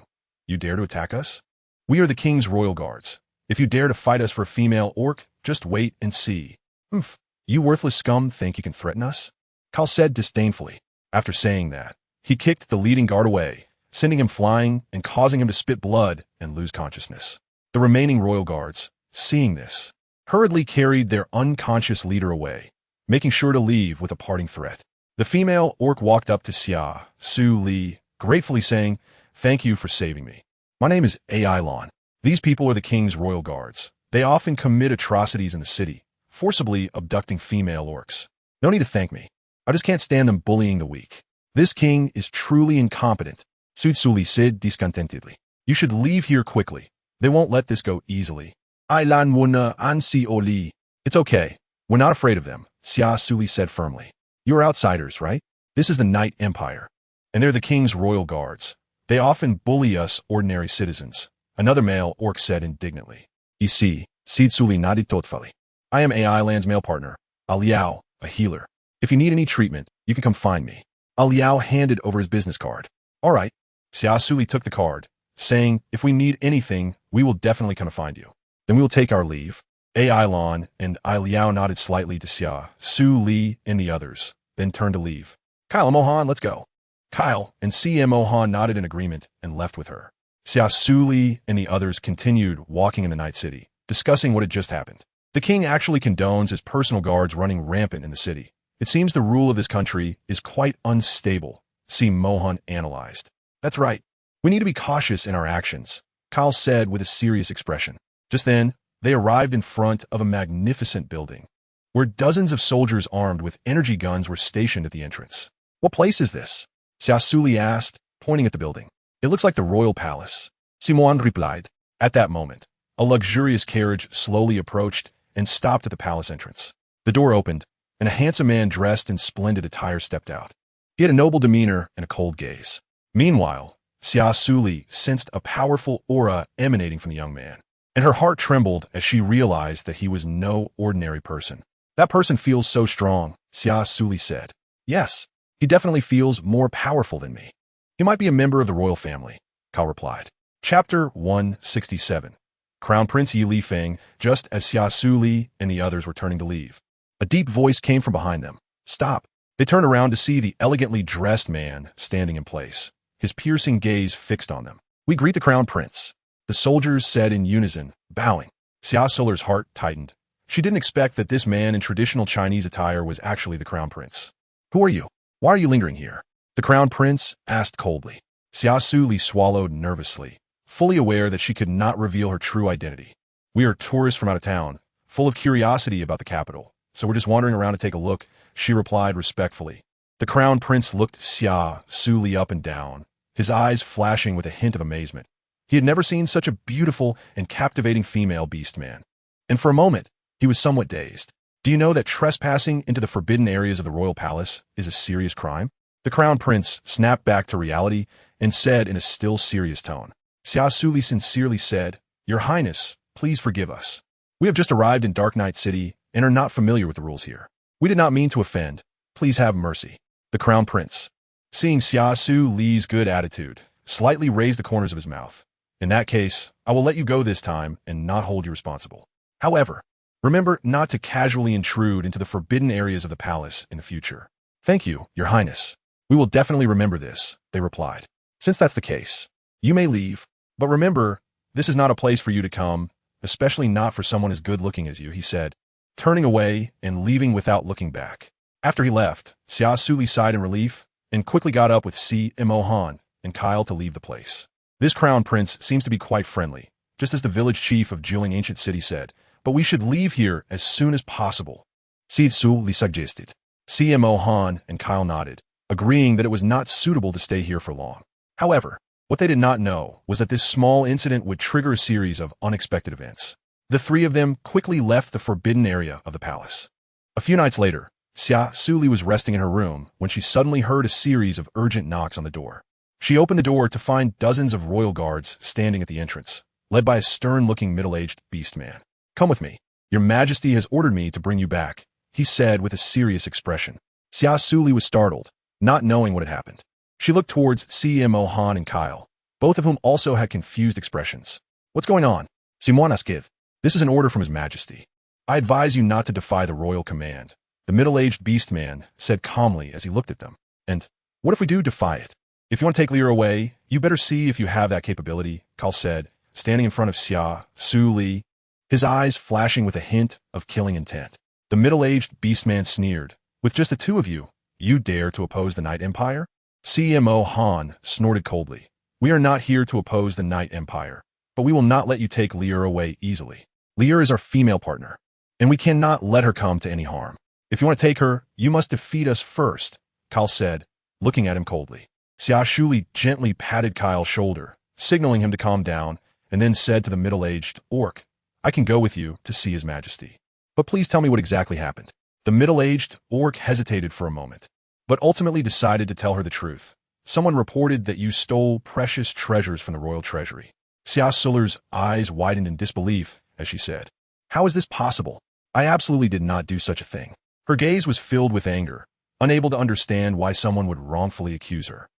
You dare to attack us? We are the king's royal guards. If you dare to fight us for a female orc, just wait and see. Humph, you worthless scum think you can threaten us? Kyle said disdainfully. After saying that, he kicked the leading guard away, sending him flying and causing him to spit blood and lose consciousness. The remaining royal guards, seeing this, hurriedly carried their unconscious leader away, making sure to leave with a parting threat. The female orc walked up to Xia Suli, gratefully saying, Thank you for saving me. My name is Ailon. These people are the king's royal guards. They often commit atrocities in the city, forcibly abducting female orcs. No need to thank me. I just can't stand them bullying the weak. This king is truly incompetent. Xia Suli said discontentedly. You should leave here quickly. They won't let this go easily. Ailan wuna ansi oli. It's okay. We're not afraid of them, Xia Suli said firmly. You're outsiders, right? This is the Night Empire, and they're the king's royal guards. They often bully us ordinary citizens, another male orc said indignantly. You see, Xia Suli nodded thoughtfully. I am Ailan's male partner, Liao, a healer. If you need any treatment, you can come find me. Liao handed over his business card. All right. Xia Suli took the card, saying, If we need anything, we will definitely come to find you. Then we will take our leave. Ailon and Liao nodded slightly to Xia Suli and the others, then turned to leave. Kyle and Mohan, let's go. Kyle and CMO Han nodded in agreement and left with her. Xia Suli and the others continued walking in the night city, discussing what had just happened. The king actually condones his personal guards running rampant in the city. It seems the rule of this country is quite unstable, C. Mohan analyzed. That's right. We need to be cautious in our actions, Kyle said with a serious expression. Just then, they arrived in front of a magnificent building, where dozens of soldiers armed with energy guns were stationed at the entrance. What place is this? Xia Suli asked, pointing at the building. It looks like the royal palace, Simon replied. At that moment, a luxurious carriage slowly approached and stopped at the palace entrance. The door opened, and a handsome man dressed in splendid attire stepped out. He had a noble demeanor and a cold gaze. Meanwhile, Xia Suli sensed a powerful aura emanating from the young man, and her heart trembled as she realized that he was no ordinary person. That person feels so strong, Xia Suli said. Yes, he definitely feels more powerful than me. He might be a member of the royal family, Kyle replied. Chapter 167. Crown Prince Yi Li Feng, just as Xia Suli and the others were turning to leave. A deep voice came from behind them. Stop. They turned around to see the elegantly dressed man standing in place, his piercing gaze fixed on them. We greet the Crown Prince, the soldiers said in unison, bowing. Xia Suli's heart tightened. She didn't expect that this man in traditional Chinese attire was actually the Crown Prince. Who are you? Why are you lingering here? The Crown Prince asked coldly. Xia Suli swallowed nervously, fully aware that she could not reveal her true identity. We are tourists from out of town, full of curiosity about the capital, so we're just wandering around to take a look, she replied respectfully. The Crown Prince looked Xia Suli up and down, his eyes flashing with a hint of amazement. He had never seen such a beautiful and captivating female beastman. And for a moment, he was somewhat dazed. Do you know that trespassing into the forbidden areas of the royal palace is a serious crime? The Crown Prince snapped back to reality and said in a still serious tone. Xia Suli sincerely said, Your Highness, please forgive us. We have just arrived in Dark Knight City and are not familiar with the rules here. We did not mean to offend. Please have mercy. The Crown Prince, seeing Xia Suli's good attitude, slightly raised the corners of his mouth. In that case, I will let you go this time and not hold you responsible. However, remember not to casually intrude into the forbidden areas of the palace in the future. Thank you, Your Highness. We will definitely remember this, they replied. Since that's the case, you may leave, but remember, this is not a place for you to come, especially not for someone as good-looking as you, he said, turning away and leaving without looking back. After he left, Xia Suli sighed in relief and quickly got up with CMO Han and Kyle to leave the place. This Crown Prince seems to be quite friendly, just as the village chief of Jiuling Ancient City said, but we should leave here as soon as possible. Xia Suli suggested. CMO Han and Kyle nodded, agreeing that it was not suitable to stay here for long. However, what they did not know was that this small incident would trigger a series of unexpected events. The three of them quickly left the forbidden area of the palace. A few nights later, Xia Suli was resting in her room when she suddenly heard a series of urgent knocks on the door. She opened the door to find dozens of royal guards standing at the entrance, led by a stern-looking middle-aged beastman. "Come with me. Your Majesty has ordered me to bring you back," he said with a serious expression. Xia Suli was startled, not knowing what had happened. She looked towards CMO Han and Kyle, both of whom also had confused expressions. "What's going on?" "Simon give. This is an order from His Majesty. I advise you not to defy the royal command," the middle-aged beastman said calmly as he looked at them. "And what if we do defy it? If you want to take Lear away, you better see if you have that capability," Kyle said, standing in front of Xia Suli, his eyes flashing with a hint of killing intent. The middle-aged beastman sneered. "With just the two of you, you dare to oppose the Night Empire?" CMO Han snorted coldly. "We are not here to oppose the Night Empire, but we will not let you take Lear away easily. Lear is our female partner, and we cannot let her come to any harm. If you want to take her, you must defeat us first," Kyle said, looking at him coldly. Xia Suli gently patted Kyle's shoulder, signaling him to calm down, and then said to the middle-aged orc, "I can go with you to see His Majesty. But please tell me what exactly happened." The middle-aged orc hesitated for a moment, but ultimately decided to tell her the truth. "Someone reported that you stole precious treasures from the royal treasury." Xia Suli's eyes widened in disbelief as she said, "How is this possible? I absolutely did not do such a thing." Her gaze was filled with anger, unable to understand why someone would wrongfully accuse her.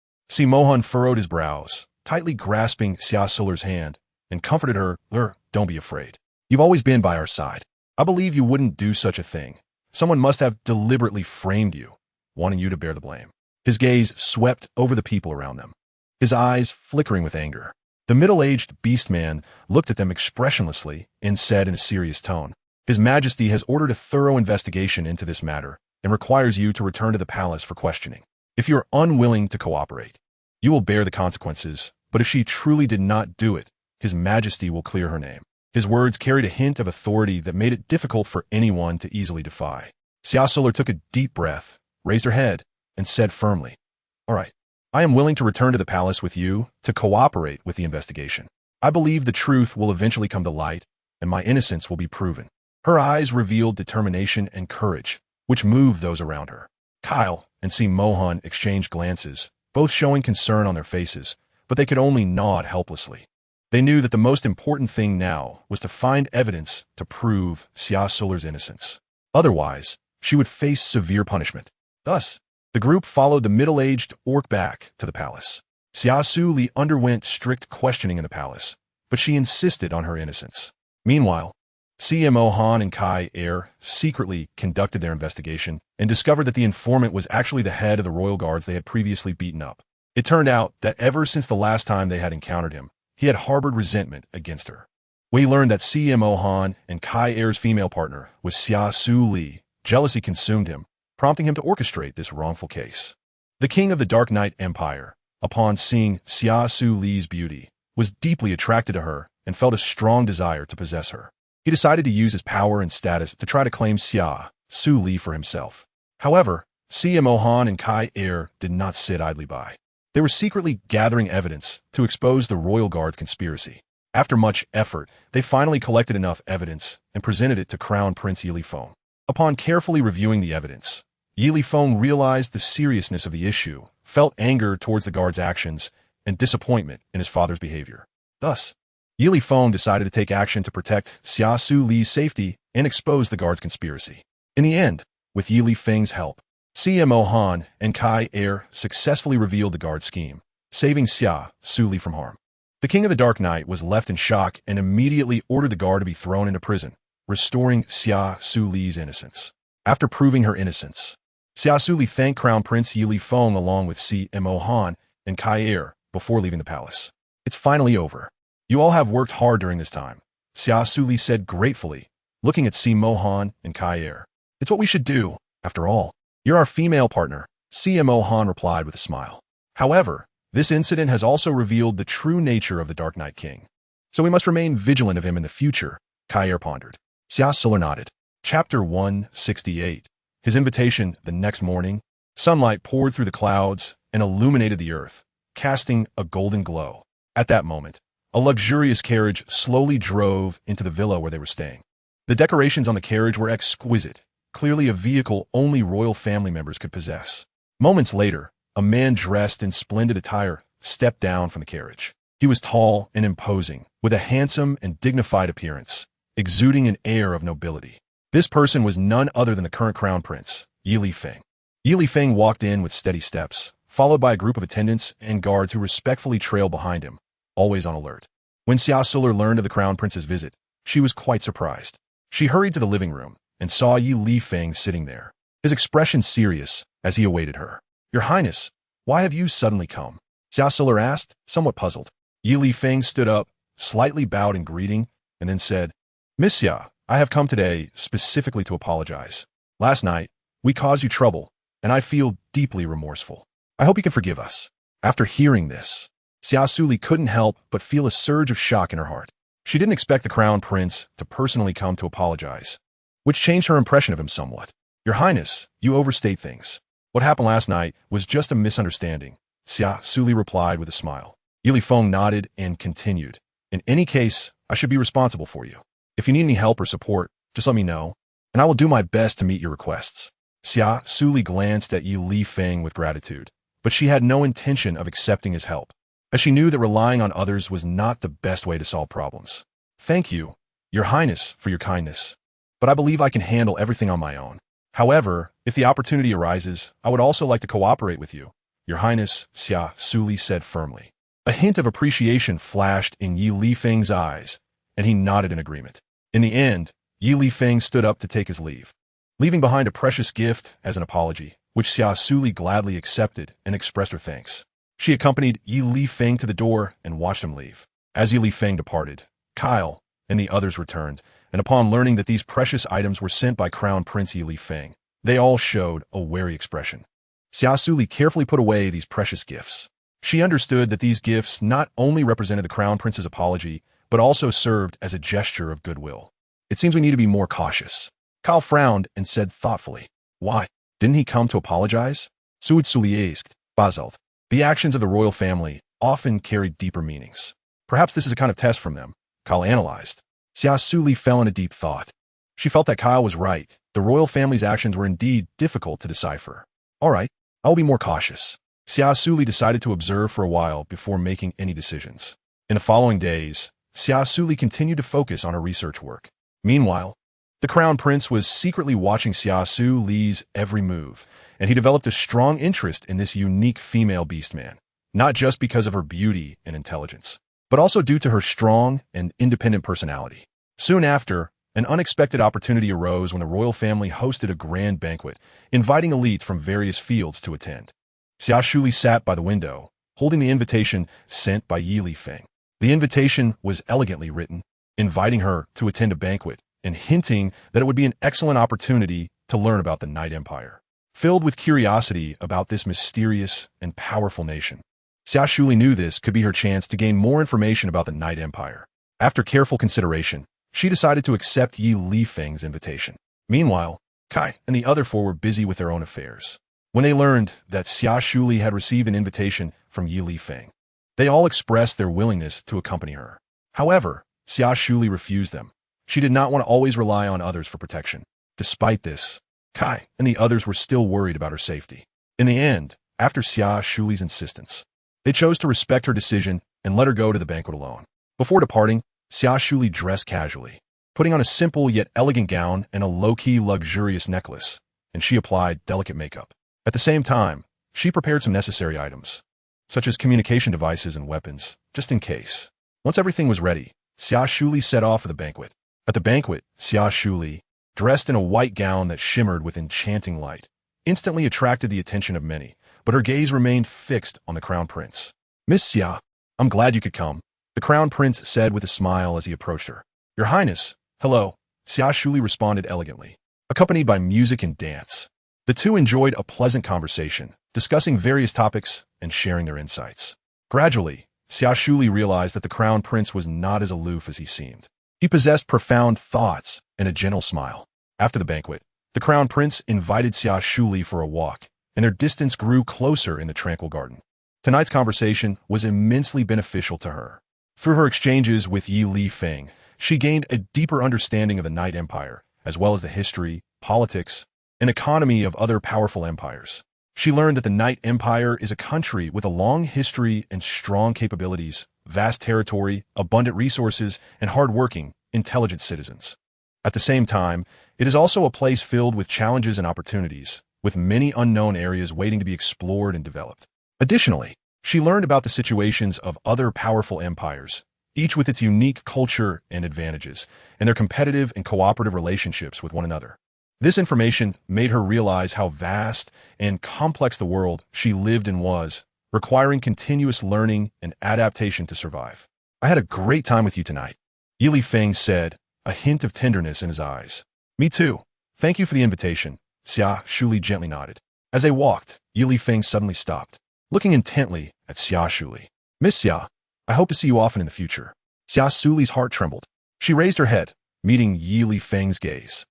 Mohan furrowed his brows, tightly grasping Xia Suli's hand, and comforted her. "Don't be afraid. You've always been by our side. I believe you wouldn't do such a thing. Someone must have deliberately framed you, wanting you to bear the blame." His gaze swept over the people around them, his eyes flickering with anger. The middle-aged beastman looked at them expressionlessly and said in a serious tone, "His Majesty has ordered a thorough investigation into this matter and requires you to return to the palace for questioning. If you are unwilling to cooperate, you will bear the consequences, but if she truly did not do it, His Majesty will clear her name." His words carried a hint of authority that made it difficult for anyone to easily defy. Xia Suli took a deep breath, raised her head, and said firmly, "All right, I am willing to return to the palace with you to cooperate with the investigation. I believe the truth will eventually come to light, and my innocence will be proven." Her eyes revealed determination and courage, which moved those around her. Kyle and Mohan exchanged glances, both showing concern on their faces, but they could only nod helplessly. They knew that the most important thing now was to find evidence to prove Xia Suli's innocence. Otherwise, she would face severe punishment. Thus, the group followed the middle-aged orc back to the palace. Xia Suli underwent strict questioning in the palace, but she insisted on her innocence. Meanwhile, CMO Han and Kai Er secretly conducted their investigation and discovered that the informant was actually the head of the royal guards they had previously beaten up. It turned out that ever since the last time they had encountered him, he had harbored resentment against her. We learned that CMO Han and Kai Er's female partner was Xia Suli. Jealousy consumed him, prompting him to orchestrate this wrongful case. The king of the Dark Knight Empire, upon seeing Xia Suli's beauty, was deeply attracted to her and felt a strong desire to possess her. He decided to use his power and status to try to claim Xia Suli for himself. However, CMO Han and Kai Er did not sit idly by. They were secretly gathering evidence to expose the royal guard's conspiracy. After much effort, they finally collected enough evidence and presented it to Crown Prince Yilifeng. Upon carefully reviewing the evidence, Yilifeng realized the seriousness of the issue, felt anger towards the guard's actions, and disappointment in his father's behavior. Thus, Yilifeng decided to take action to protect Xia Suli's safety and expose the guard's conspiracy. In the end, with Yilifeng's help, CMO Han and Kai Er successfully revealed the guard's scheme, saving Xia Suli from harm. The King of the Dark Knight was left in shock and immediately ordered the guard to be thrown into prison, restoring Xia Suli's innocence. After proving her innocence, Xia Suli thanked Crown Prince Yilifeng along with CMO Han and Kai Er before leaving the palace. "It's finally over. You all have worked hard during this time," Xia Suli said gratefully, looking at CMO Han and Kai Er. "It's what we should do, after all. You're our female partner," CMO Han replied with a smile. "However, this incident has also revealed the true nature of the Dark Knight King, so we must remain vigilant of him in the future," Kai Er pondered. Xia Suli nodded. Chapter 168. His invitation. The next morning, sunlight poured through the clouds and illuminated the earth, casting a golden glow. At that moment, a luxurious carriage slowly drove into the villa where they were staying. The decorations on the carriage were exquisite, clearly a vehicle only royal family members could possess. Moments later, a man dressed in splendid attire stepped down from the carriage. He was tall and imposing, with a handsome and dignified appearance, exuding an air of nobility. This person was none other than the current crown prince, Yi Lifeng. Yi Lifeng walked in with steady steps, followed by a group of attendants and guards who respectfully trailed behind him, always on alert. When Xia Suli learned of the crown prince's visit, she was quite surprised. She hurried to the living room and saw Yi Lifeng sitting there, his expression serious as he awaited her. "Your Highness, why have you suddenly come?" Xia Suli asked, somewhat puzzled. Yi Lifeng stood up, slightly bowed in greeting, and then said, "Miss Xia, I have come today specifically to apologize. Last night, we caused you trouble, and I feel deeply remorseful. I hope you can forgive us." After hearing this, Xia Suli couldn't help but feel a surge of shock in her heart. She didn't expect the crown prince to personally come to apologize, which changed her impression of him somewhat. "Your Highness, you overstate things. What happened last night was just a misunderstanding," Xia Suli replied with a smile. Yi Lifeng nodded and continued, "In any case, I should be responsible for you. If you need any help or support, just let me know, and I will do my best to meet your requests." Xia Suli glanced at Yi Lifeng with gratitude, but she had no intention of accepting his help, as she knew that relying on others was not the best way to solve problems. "Thank you, Your Highness, for your kindness, but I believe I can handle everything on my own. However, if the opportunity arises, I would also like to cooperate with you, Your Highness," Xia Suli said firmly. A hint of appreciation flashed in Yi Lifeng's eyes, and he nodded in agreement. In the end, Yi Lifeng stood up to take his leave, leaving behind a precious gift as an apology, which Xia Suli gladly accepted and expressed her thanks. She accompanied Yi Lifeng to the door and watched him leave. As Yi Lifeng departed, Kyle and the others returned, and upon learning that these precious items were sent by Crown Prince Yi Lifeng, they all showed a wary expression. Xia Suli carefully put away these precious gifts. She understood that these gifts not only represented the Crown Prince's apology, but also served as a gesture of goodwill. "It seems we need to be more cautious." Kyle frowned and said thoughtfully, "Why? Didn't he come to apologize?" Suud Suli asked, Basalt. "The actions of the royal family often carry deeper meanings. Perhaps this is a kind of test from them," Kyle analyzed. Xia Suli fell into deep thought. She felt that Kyle was right. The royal family's actions were indeed difficult to decipher. "All right, I will be more cautious." Xia Suli decided to observe for a while before making any decisions. In the following days, Xia Suli continued to focus on her research work. Meanwhile, the Crown Prince was secretly watching Xia Suli's every move, and he developed a strong interest in this unique female beastman, not just because of her beauty and intelligence, but also due to her strong and independent personality. Soon after, an unexpected opportunity arose when the royal family hosted a grand banquet, inviting elites from various fields to attend. Xia Suli sat by the window, holding the invitation sent by Yi Lifeng. The invitation was elegantly written, inviting her to attend a banquet and hinting that it would be an excellent opportunity to learn about the Night Empire. Filled with curiosity about this mysterious and powerful nation, Xia Suli knew this could be her chance to gain more information about the Night Empire. After careful consideration, she decided to accept Yi Lifeng's invitation. Meanwhile, Kai and the other four were busy with their own affairs. When they learned that Xia Suli had received an invitation from Yi Lifeng, they all expressed their willingness to accompany her. However, Xia Suli refused them. She did not want to always rely on others for protection. Despite this, Kai and the others were still worried about her safety. In the end, after Xia Suli's insistence, they chose to respect her decision and let her go to the banquet alone. Before departing, Xia Suli dressed casually, putting on a simple yet elegant gown and a low-key luxurious necklace, and she applied delicate makeup. At the same time, she prepared some necessary items, such as communication devices and weapons, just in case. Once everything was ready, Xia Suli set off for the banquet. At the banquet, Xia Suli, dressed in a white gown that shimmered with enchanting light, instantly attracted the attention of many, but her gaze remained fixed on the Crown Prince. "Miss Xia, I'm glad you could come," the Crown Prince said with a smile as he approached her. "Your Highness, hello," Xia Suli responded elegantly, accompanied by music and dance. The two enjoyed a pleasant conversation, discussing various topics and sharing their insights. Gradually, Xia Suli realized that the Crown Prince was not as aloof as he seemed. He possessed profound thoughts and a gentle smile. After the banquet, the Crown Prince invited Xia Suli for a walk, and their distance grew closer in the tranquil garden. Tonight's conversation was immensely beneficial to her. Through her exchanges with Yi Lifeng, she gained a deeper understanding of the Night Empire, as well as the history, politics, and economy of other powerful empires. She learned that the Night Empire is a country with a long history and strong capabilities, vast territory, abundant resources, and hard-working, intelligent citizens. At the same time, it is also a place filled with challenges and opportunities, with many unknown areas waiting to be explored and developed. Additionally, she learned about the situations of other powerful empires, each with its unique culture and advantages, and their competitive and cooperative relationships with one another. This information made her realize how vast and complex the world she lived in was, requiring continuous learning and adaptation to survive. I had a great time with you tonight, Yili Feng said, a hint of tenderness in his eyes. Me too. Thank you for the invitation, Xia Suli gently nodded. As they walked, Yili Feng suddenly stopped, looking intently at Xia Suli. Miss Xia, I hope to see you often in the future. Xia Suli's heart trembled. She raised her head, meeting Yili Feng's gaze.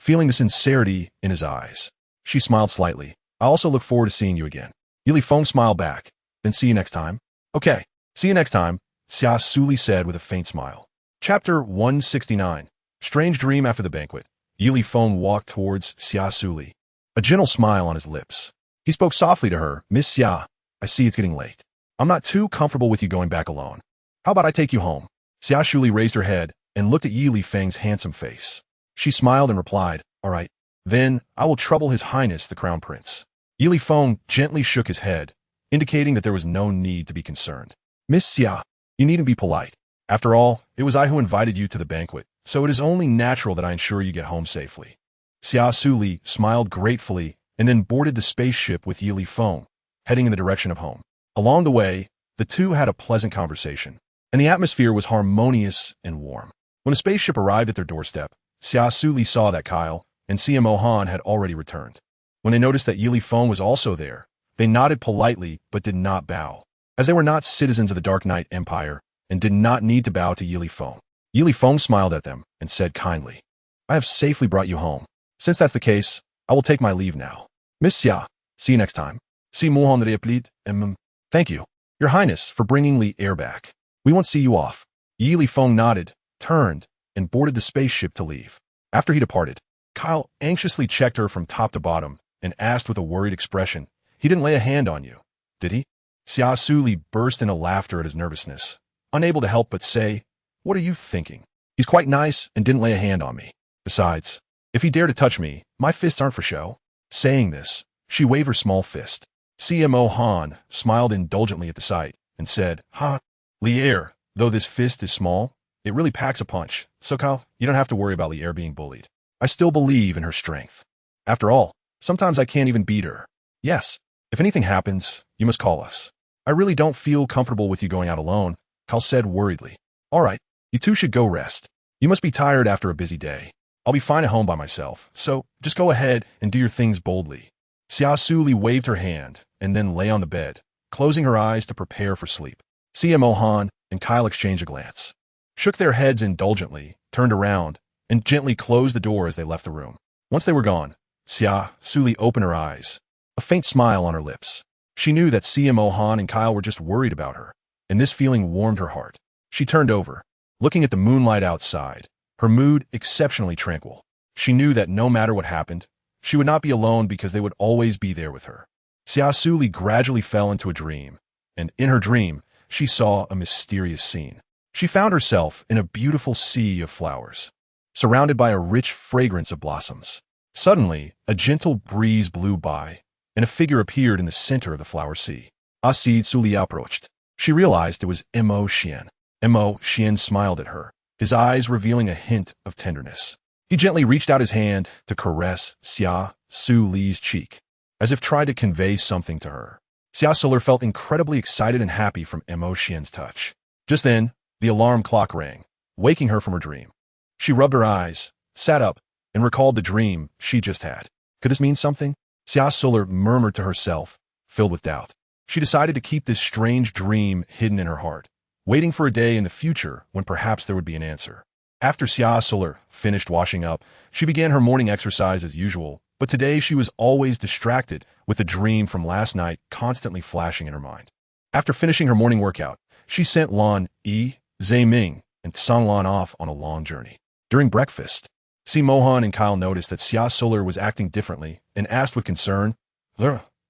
Feeling the sincerity in his eyes, she smiled slightly. I also look forward to seeing you again. Yili Feng smiled back. Then see you next time. Okay, see you next time, Xia Suli said with a faint smile. Chapter 169. Strange Dream After the Banquet. Yili Feng walked towards Xia Suli, a gentle smile on his lips. He spoke softly to her. Miss Xia, I see it's getting late. I'm not too comfortable with you going back alone. How about I take you home? Xia Suli raised her head and looked at Yili Feng's handsome face. She smiled and replied, all right, then I will trouble His Highness the Crown Prince. Yili Feng gently shook his head, indicating that there was no need to be concerned. Miss Xia, you needn't be polite. After all, it was I who invited you to the banquet, so it is only natural that I ensure you get home safely. Xia Suli smiled gratefully and then boarded the spaceship with Yili Feng, heading in the direction of home. Along the way, the two had a pleasant conversation, and the atmosphere was harmonious and warm. When the spaceship arrived at their doorstep, Xia Suli saw that Kyle and CMO Han had already returned. When they noticed that Yili Feng was also there, they nodded politely but did not bow, as they were not citizens of the Dark Knight Empire and did not need to bow to Yili Feng. Yili Feng smiled at them and said kindly, I have safely brought you home. Since that's the case, I will take my leave now. Miss Xia, see you next time. Si Mohan Replit, Thank you, Your Highness, for bringing Li Air back. We won't see you off. Yili Feng nodded, turned, and boarded the spaceship to leave. After he departed, Kyle anxiously checked her from top to bottom and asked with a worried expression, He didn't lay a hand on you, did he? Xia Suli burst into laughter at his nervousness, unable to help but say, What are you thinking? He's quite nice and didn't lay a hand on me. Besides, if he dared to touch me, my fists aren't for show. Saying this, she waved her small fist. CMO Han smiled indulgently at the sight and said, Ha, Lier, though this fist is small, it really packs a punch, so Kyle, you don't have to worry about Lier being bullied. I still believe in her strength. After all, sometimes I can't even beat her. Yes, if anything happens, you must call us. I really don't feel comfortable with you going out alone, Kyle said worriedly. All right, you two should go rest. You must be tired after a busy day. I'll be fine at home by myself, so just go ahead and do your things boldly. Xia Suli waved her hand and then lay on the bed, closing her eyes to prepare for sleep. CMO Han and Kyle exchanged a glance, shook their heads indulgently, turned around, and gently closed the door as they left the room. Once they were gone, Xia Suli opened her eyes, a faint smile on her lips. She knew that CMO Han and Kyle were just worried about her, and this feeling warmed her heart. She turned over, looking at the moonlight outside, her mood exceptionally tranquil. She knew that no matter what happened, she would not be alone because they would always be there with her. Xia Suli gradually fell into a dream, and in her dream, she saw a mysterious scene. She found herself in a beautiful sea of flowers, surrounded by a rich fragrance of blossoms. Suddenly, a gentle breeze blew by, and a figure appeared in the center of the flower sea. Xia Suli approached. She realized it was Mo Xian. Mo Xian smiled at her, his eyes revealing a hint of tenderness. He gently reached out his hand to caress Xia Suli's cheek, as if trying to convey something to her. Xia Suli felt incredibly excited and happy from Mo Xian's touch. Just then, the alarm clock rang, waking her from her dream. She rubbed her eyes, sat up, and recalled the dream she just had. Could this mean something? Xia Suli murmured to herself, filled with doubt. She decided to keep this strange dream hidden in her heart, waiting for a day in the future when perhaps there would be an answer. After Xia Suli finished washing up, she began her morning exercise as usual, but today she was always distracted with the dream from last night constantly flashing in her mind. After finishing her morning workout, she sent Lan Yi, Zhe Ming, and Song Lan off on a long journey. During breakfast, Si Mohan and Kyle noticed that Xia Suli was acting differently and asked with concern,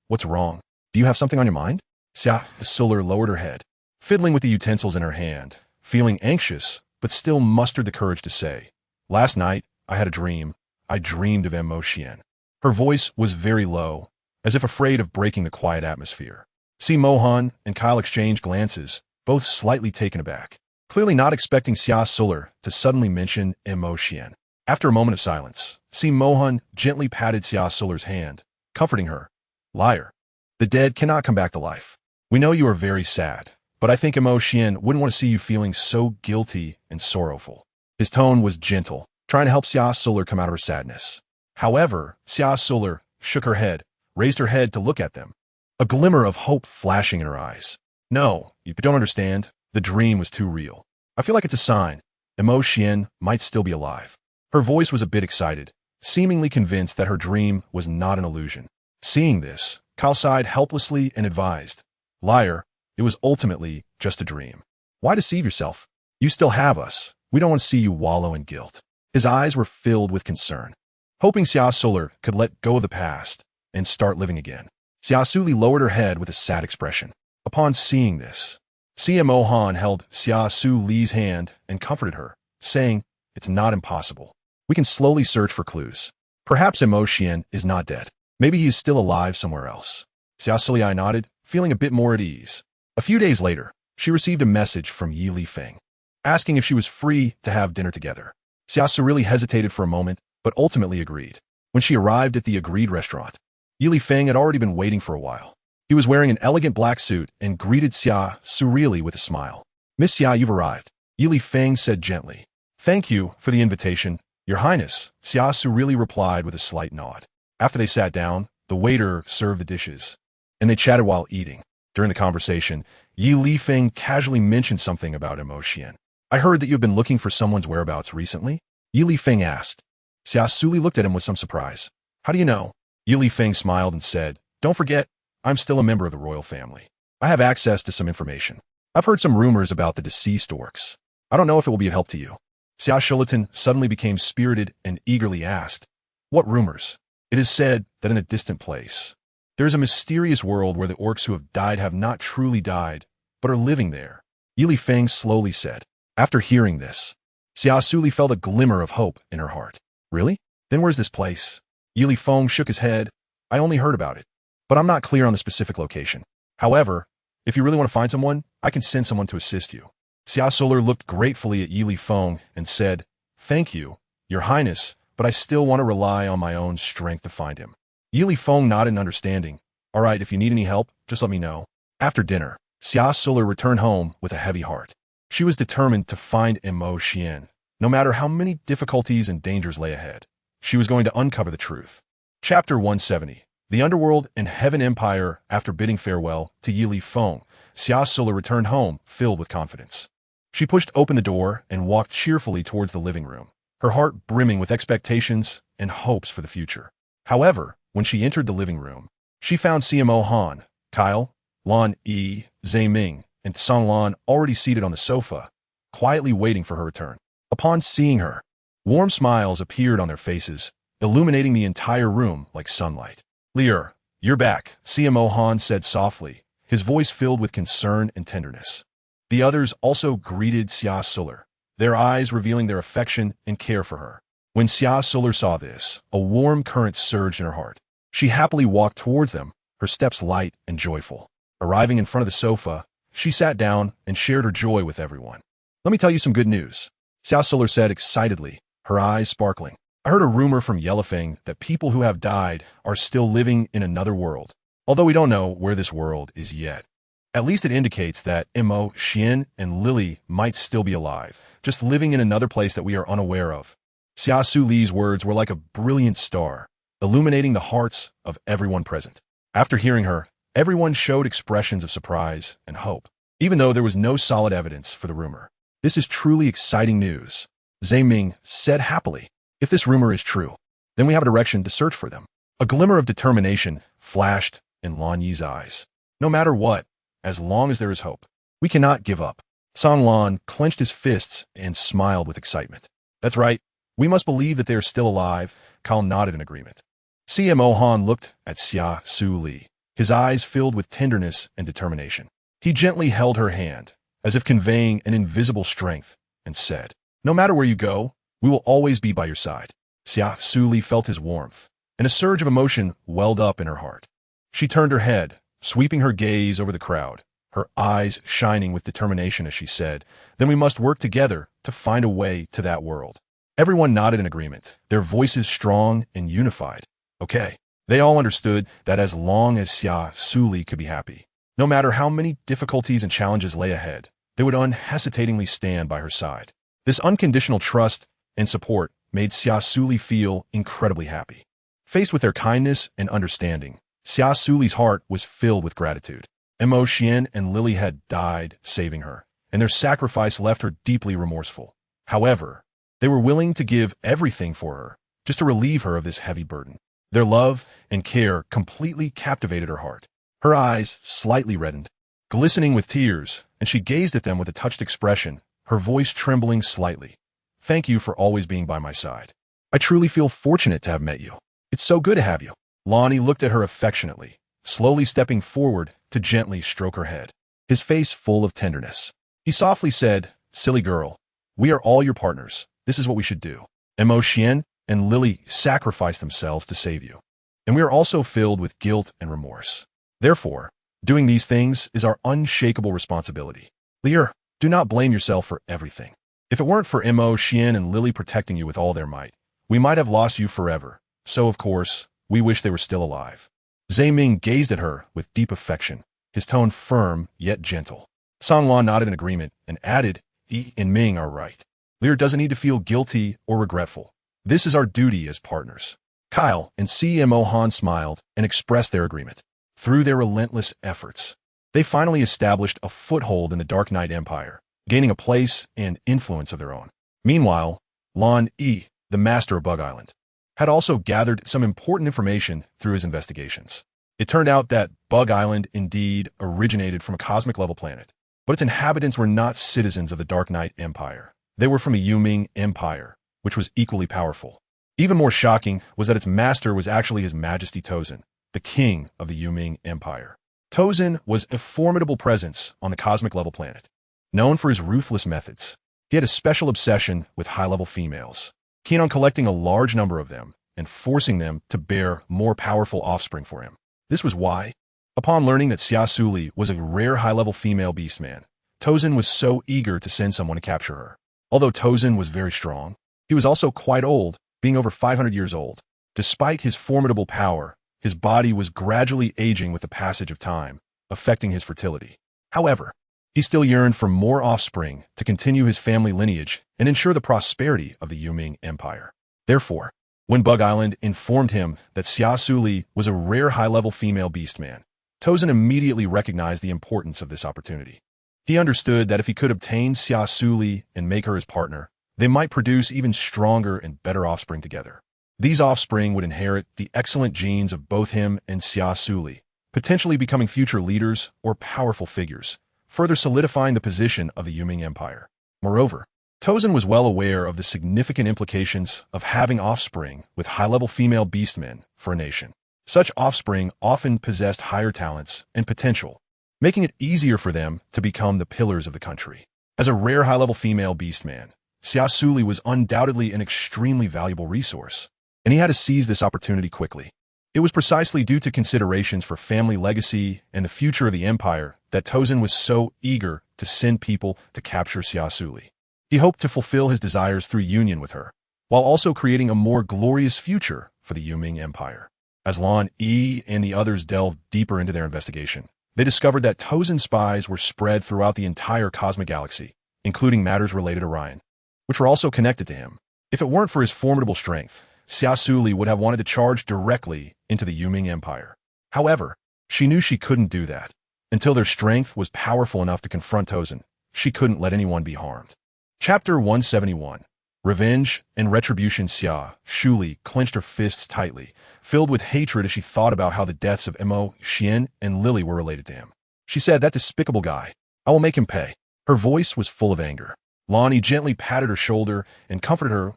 What's wrong? Do you have something on your mind? Xia Suli lowered her head, fiddling with the utensils in her hand, feeling anxious, but still mustered the courage to say, "Last night, I had a dream. I dreamed of Xian." Her voice was very low, as if afraid of breaking the quiet atmosphere. Si Mohan and Kyle exchanged glances, both slightly taken aback, clearly not expecting Xia Suli to suddenly mention Xian. After a moment of silence, Si Mohan gently patted Xia Suli's hand, comforting her. "Liar. The dead cannot come back to life. We know you are very sad, but I think Xian wouldn't want to see you feeling so guilty and sorrowful." His tone was gentle, trying to help Xia Suli come out of her sadness. However, Xia Suli shook her head, raised her head to look at them, a glimmer of hope flashing in her eyes. "No, you don't understand. The dream was too real. I feel like it's a sign. Xian might still be alive." Her voice was a bit excited, seemingly convinced that her dream was not an illusion. Seeing this, Kyle sighed helplessly and advised, "Liar, it was ultimately just a dream. Why deceive yourself? You still have us. We don't want to see you wallow in guilt." His eyes were filled with concern, hoping Xia Suli could let go of the past and start living again. Xia Suli lowered her head with a sad expression. Upon seeing this, Xia Mohan held Xia Suli's hand and comforted her, saying, "It's not impossible. We can slowly search for clues. Perhaps Xian is not dead. Maybe he is still alive somewhere else." Xia Suli nodded, feeling a bit more at ease. A few days later, she received a message from Yi Lifeng, asking if she was free to have dinner together. Xia Suli hesitated for a moment, but ultimately agreed. When she arrived at the agreed restaurant, Yi Lifeng had already been waiting for a while. He was wearing an elegant black suit and greeted Xia Suli with a smile. "Miss Xia, you've arrived," Yi Lifeng said gently. "Thank you for the invitation, Your Highness," Xia Suli replied with a slight nod. After they sat down, the waiter served the dishes, and they chatted while eating. During the conversation, Yi Lifeng casually mentioned something about Xian. "I heard that you've been looking for someone's whereabouts recently?" Yi Lifeng asked. Xia Suli looked at him with some surprise. "How do you know?" Yi Lifeng smiled and said, "Don't forget, I'm still a member of the royal family. I have access to some information. I've heard some rumors about the deceased orcs. I don't know if it will be of help to you." Xia Suli suddenly became spirited and eagerly asked, "What rumors?" "It is said that in a distant place, there is a mysterious world where the orcs who have died have not truly died, but are living there," Yi Lifeng slowly said. After hearing this, Xia Suli felt a glimmer of hope in her heart. "Really? Then where's this place?" Yi Lifeng shook his head. "I only heard about it, but I'm not clear on the specific location. However, if you really want to find someone, I can send someone to assist you." Xia Suli looked gratefully at Yi Lifeng and said, "Thank you, Your Highness, but I still want to rely on my own strength to find him." Yi Lifeng nodded in understanding. "All right, if you need any help, just let me know." After dinner, Xia Suli returned home with a heavy heart. She was determined to find Xian, no matter how many difficulties and dangers lay ahead. She was going to uncover the truth. Chapter 170. The Underworld and Heaven Empire. After bidding farewell to Yi Lifeng, Xia Suli returned home filled with confidence. She pushed open the door and walked cheerfully towards the living room, her heart brimming with expectations and hopes for the future. However, when she entered the living room, she found Xia Mohan, Kyle, Lan Yi, Zhe Ming, and Song Lan already seated on the sofa, quietly waiting for her return. Upon seeing her, warm smiles appeared on their faces, illuminating the entire room like sunlight. "Lier, you're back," Xia Mohan said softly, his voice filled with concern and tenderness. The others also greeted Xia Suli, their eyes revealing their affection and care for her. When Xia Suli saw this, a warm current surged in her heart. She happily walked towards them, her steps light and joyful. Arriving in front of the sofa, she sat down and shared her joy with everyone. "Let me tell you some good news," Xia Suli said excitedly, her eyes sparkling. "I heard a rumor from Yellowfang that people who have died are still living in another world, although we don't know where this world is yet. At least it indicates that Xian and Lily might still be alive, just living in another place that we are unaware of." Xia Suli's words were like a brilliant star, illuminating the hearts of everyone present. After hearing her, everyone showed expressions of surprise and hope, even though there was no solid evidence for the rumor. "This is truly exciting news," Zhe Ming said happily. "If this rumor is true, then we have a direction to search for them." A glimmer of determination flashed in Lan Yi's eyes. "No matter what, as long as there is hope, we cannot give up." Song Lan clenched his fists and smiled with excitement. "That's right. We must believe that they are still alive." Kyle nodded in agreement. Xia Mohan looked at Xia Suli, his eyes filled with tenderness and determination. He gently held her hand, as if conveying an invisible strength, and said, "No matter where you go, we will always be by your side." Xia Suli felt his warmth, and a surge of emotion welled up in her heart. She turned her head, sweeping her gaze over the crowd, her eyes shining with determination as she said, "Then we must work together to find a way to that world." Everyone nodded in agreement, their voices strong and unified. Okay. They all understood that as long as Xia Suli could be happy, no matter how many difficulties and challenges lay ahead, they would unhesitatingly stand by her side. This unconditional trust and support made Xia Suli feel incredibly happy. Faced with their kindness and understanding, Xia Suli's heart was filled with gratitude. Mo Xian and Lily had died saving her, and their sacrifice left her deeply remorseful. However, they were willing to give everything for her, just to relieve her of this heavy burden. Their love and care completely captivated her heart. Her eyes slightly reddened, glistening with tears, and she gazed at them with a touched expression, her voice trembling slightly. "Thank you for always being by my side. I truly feel fortunate to have met you. It's so good to have you." Lonnie looked at her affectionately, slowly stepping forward to gently stroke her head, his face full of tenderness. He softly said, "Silly girl, we are all your partners. This is what we should do." Mo Xian and Lily sacrificed themselves to save you, and we are also filled with guilt and remorse. Therefore, doing these things is our unshakable responsibility. Lear, do not blame yourself for everything. If it weren't for Mo Xian and Lily protecting you with all their might, we might have lost you forever. So, of course, we wish they were still alive. Zhe Ming gazed at her with deep affection, his tone firm yet gentle. Song Lan nodded in agreement and added, "Yi and Ming are right. Lear doesn't need to feel guilty or regretful. This is our duty as partners." Kyle and CMO Han smiled and expressed their agreement. Through their relentless efforts, they finally established a foothold in the Dark Knight Empire, gaining a place and influence of their own. Meanwhile, Lan Yi, the master of Bug Island, had also gathered some important information through his investigations. It turned out that Bug Island indeed originated from a cosmic-level planet, but its inhabitants were not citizens of the Dark Knight Empire. They were from the Yuming Empire, which was equally powerful. Even more shocking was that its master was actually His Majesty Tozin, the king of the Yuming Empire. Tozin was a formidable presence on the cosmic-level planet, known for his ruthless methods. He had a special obsession with high-level females, keen on collecting a large number of them and forcing them to bear more powerful offspring for him. This was why, upon learning that Xia Suli was a rare high-level female beastman, Tozin was so eager to send someone to capture her. Although Tozin was very strong, he was also quite old, being over 500 years old. Despite his formidable power, his body was gradually aging with the passage of time, affecting his fertility. However, he still yearned for more offspring to continue his family lineage and ensure the prosperity of the Yuming Empire. Therefore, when Bug Island informed him that Xia Suli was a rare high-level female beastman, Tozin immediately recognized the importance of this opportunity. He understood that if he could obtain Xia Suli and make her his partner, they might produce even stronger and better offspring together. These offspring would inherit the excellent genes of both him and Xia Suli, potentially becoming future leaders or powerful figures, further solidifying the position of the Yuming Empire. Moreover, Tozin was well aware of the significant implications of having offspring with high-level female beastmen for a nation. Such offspring often possessed higher talents and potential, making it easier for them to become the pillars of the country. As a rare high-level female beastman, Xia Suli was undoubtedly an extremely valuable resource, and he had to seize this opportunity quickly. It was precisely due to considerations for family legacy and the future of the empire that Tozin was so eager to send people to capture Xia Suli. He hoped to fulfill his desires through union with her, while also creating a more glorious future for the Yuming Empire. As Lan Yi and the others delved deeper into their investigation, they discovered that Tozin spies were spread throughout the entire cosmic galaxy, including matters related to Ryan, which were also connected to him. If it weren't for his formidable strength, Xia Suli would have wanted to charge directly into the Yuming Empire. However, she knew she couldn't do that. Until their strength was powerful enough to confront Tozin, she couldn't let anyone be harmed. Chapter 171. Revenge and Retribution. Xia Suli clenched her fists tightly, filled with hatred as she thought about how the deaths of Mo Xian and Lily were related to him. She said, "That despicable guy. I will make him pay." Her voice was full of anger. Lonnie gently patted her shoulder and comforted her.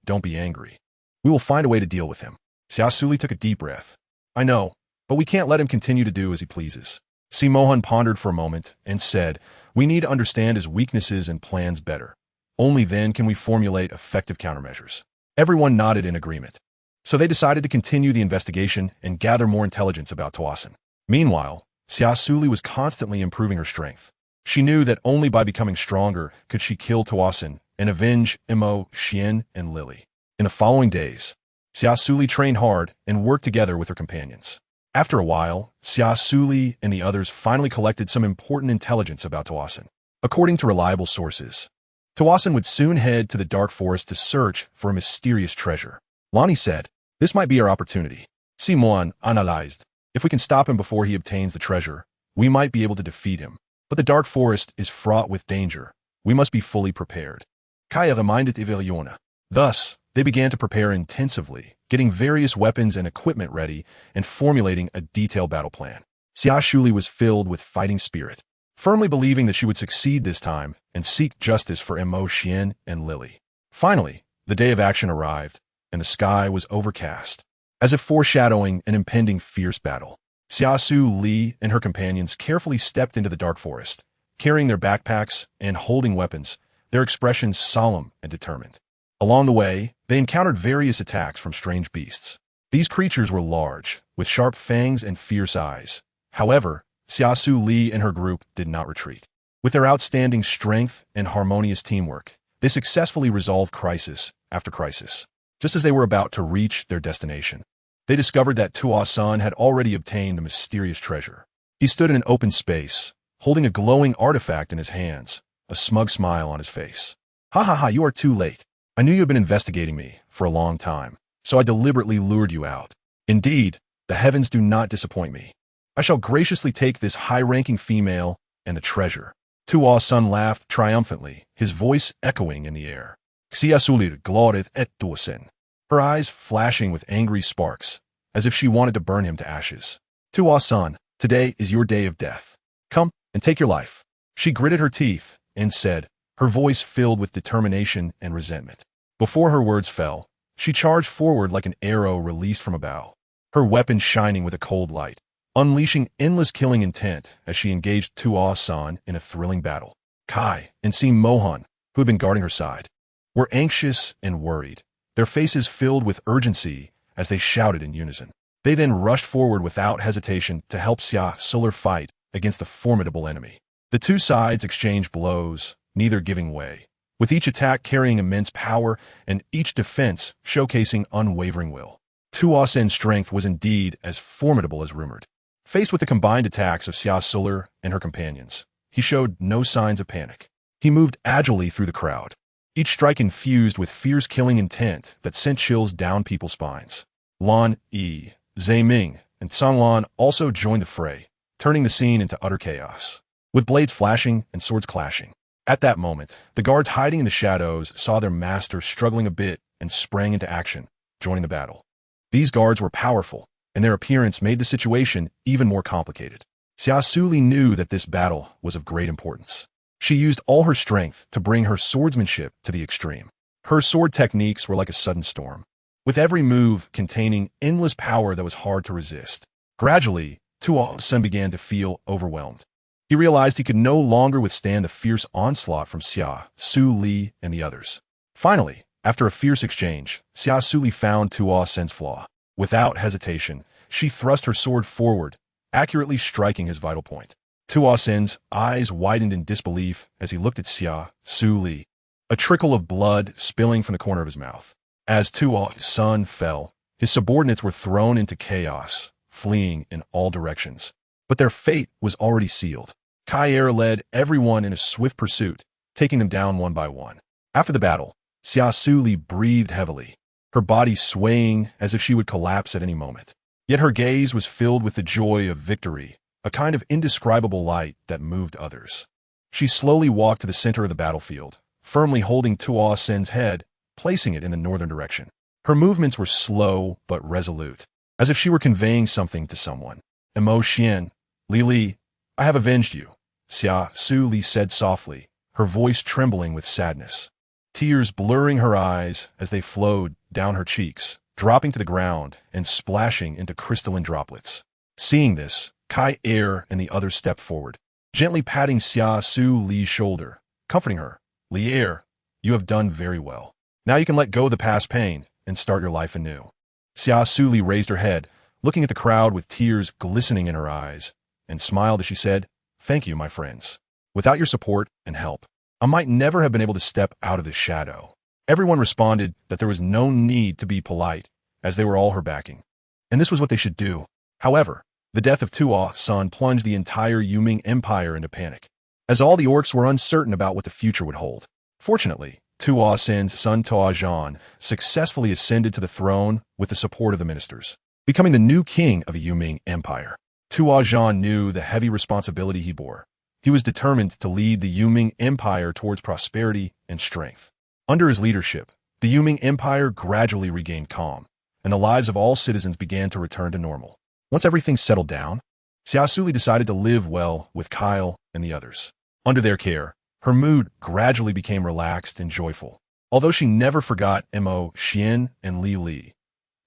"Don't be angry. We will find a way to deal with him." Xia Suli took a deep breath. "I know. but we can't let him continue to do as he pleases. Mohan pondered for a moment and said, "We need to understand his weaknesses and plans better. Only then can we formulate effective countermeasures." Everyone nodded in agreement. So they decided to continue the investigation and gather more intelligence about Tawasan. Meanwhile, Xia Suli was constantly improving her strength. She knew that only by becoming stronger could she kill Tawasan and avenge Imo, Xian, and Lily. In the following days, Xia Suli trained hard and worked together with her companions. After a while, Xia Suli and the others finally collected some important intelligence about Tawasan. According to reliable sources, Tawasan would soon head to the dark forest to search for a mysterious treasure. Lonnie said, "This might be our opportunity." Simon analyzed, "If we can stop him before he obtains the treasure, we might be able to defeat him. But the dark forest is fraught with danger. We must be fully prepared." Kaya reminded Iveliona. Thus, they began to prepare intensively, getting various weapons and equipment ready and formulating a detailed battle plan. Xia Suli was filled with fighting spirit, firmly believing that she would succeed this time and seek justice for Mo, Xian, and Lily. Finally, the day of action arrived, and the sky was overcast, as if foreshadowing an impending fierce battle. Xia Suli and her companions carefully stepped into the dark forest, carrying their backpacks and holding weapons, their expressions solemn and determined. Along the way, they encountered various attacks from strange beasts. These creatures were large, with sharp fangs and fierce eyes. However, Xia Suli and her group did not retreat. With their outstanding strength and harmonious teamwork, they successfully resolved crisis after crisis. Just as they were about to reach their destination, they discovered that Tawasan had already obtained the mysterious treasure. He stood in an open space, holding a glowing artifact in his hands, a smug smile on his face. "Ha ha ha, you are too late. I knew you had been investigating me for a long time, so I deliberately lured you out. Indeed, the heavens do not disappoint me. I shall graciously take this high-ranking female and the treasure." Tawasan laughed triumphantly, his voice echoing in the air. Xia Suli gloated et Tawasan, her eyes flashing with angry sparks, as if she wanted to burn him to ashes. "Tawasan, today is your day of death. Come and take your life." She gritted her teeth and said, her voice filled with determination and resentment. Before her words fell, she charged forward like an arrow released from a bow, her weapon shining with a cold light, unleashing endless killing intent as she engaged Tawasan in a thrilling battle. Kai and Mohan, who had been guarding her side, were anxious and worried, their faces filled with urgency as they shouted in unison. They then rushed forward without hesitation to help Xia Suli fight against the formidable enemy. The two sides exchanged blows, neither giving way, with each attack carrying immense power and each defense showcasing unwavering will. Tawasan's strength was indeed as formidable as rumored. Faced with the combined attacks of Xia Suli and her companions, he showed no signs of panic. He moved agilely through the crowd, each strike infused with fierce killing intent that sent chills down people's spines. Lan Yi, Ming, and Lan also joined the fray, turning the scene into utter chaos, with blades flashing and swords clashing. At that moment, the guards hiding in the shadows saw their master struggling a bit and sprang into action, joining the battle. These guards were powerful, and their appearance made the situation even more complicated. Xia Suli knew that this battle was of great importance. She used all her strength to bring her swordsmanship to the extreme. Her sword techniques were like a sudden storm, with every move containing endless power that was hard to resist. Gradually, Tawasan began to feel overwhelmed. He realized he could no longer withstand the fierce onslaught from Xia Suli and the others. Finally, after a fierce exchange, Xia Suli found Tawasan's flaw. Without hesitation, she thrust her sword forward, accurately striking his vital point. Tawasan's eyes widened in disbelief as he looked at Xia Suli, a trickle of blood spilling from the corner of his mouth. As Tawasan fell, his subordinates were thrown into chaos, fleeing in all directions. But their fate was already sealed. Kair led everyone in a swift pursuit, taking them down one by one. After the battle, Xia Suli breathed heavily, her body swaying as if she would collapse at any moment. Yet her gaze was filled with the joy of victory, a kind of indescribable light that moved others. She slowly walked to the center of the battlefield, firmly holding Tawasan's head, placing it in the northern direction. Her movements were slow but resolute, as if she were conveying something to someone. Mo Xian, Lili, I have avenged you, Xia Suli said softly, her voice trembling with sadness, tears blurring her eyes as they flowed down her cheeks, dropping to the ground and splashing into crystalline droplets. Seeing this, Kai Er and the others stepped forward, gently patting Xia Suli's shoulder, comforting her. Li Er, you have done very well. Now you can let go of the past pain and start your life anew. Xia Suli raised her head, looking at the crowd with tears glistening in her eyes, and smiled as she said, "Thank you, my friends. Without your support and help, I might never have been able to step out of this shadow." Everyone responded that there was no need to be polite, as they were all her backing. And this was what they should do. However, the death of Tua's son plunged the entire Yuming Empire into panic, as all the orcs were uncertain about what the future would hold. Fortunately, Tua's son Tuazhan successfully ascended to the throne with the support of the ministers, becoming the new king of the Yuming Empire. Tuazhan knew the heavy responsibility he bore. He was determined to lead the Yuming Empire towards prosperity and strength. Under his leadership, the Yuming Empire gradually regained calm, and the lives of all citizens began to return to normal. Once everything settled down, Xia Suli decided to live well with Kyle and the others. Under their care, her mood gradually became relaxed and joyful, although she never forgot Mo Xian and Li Li.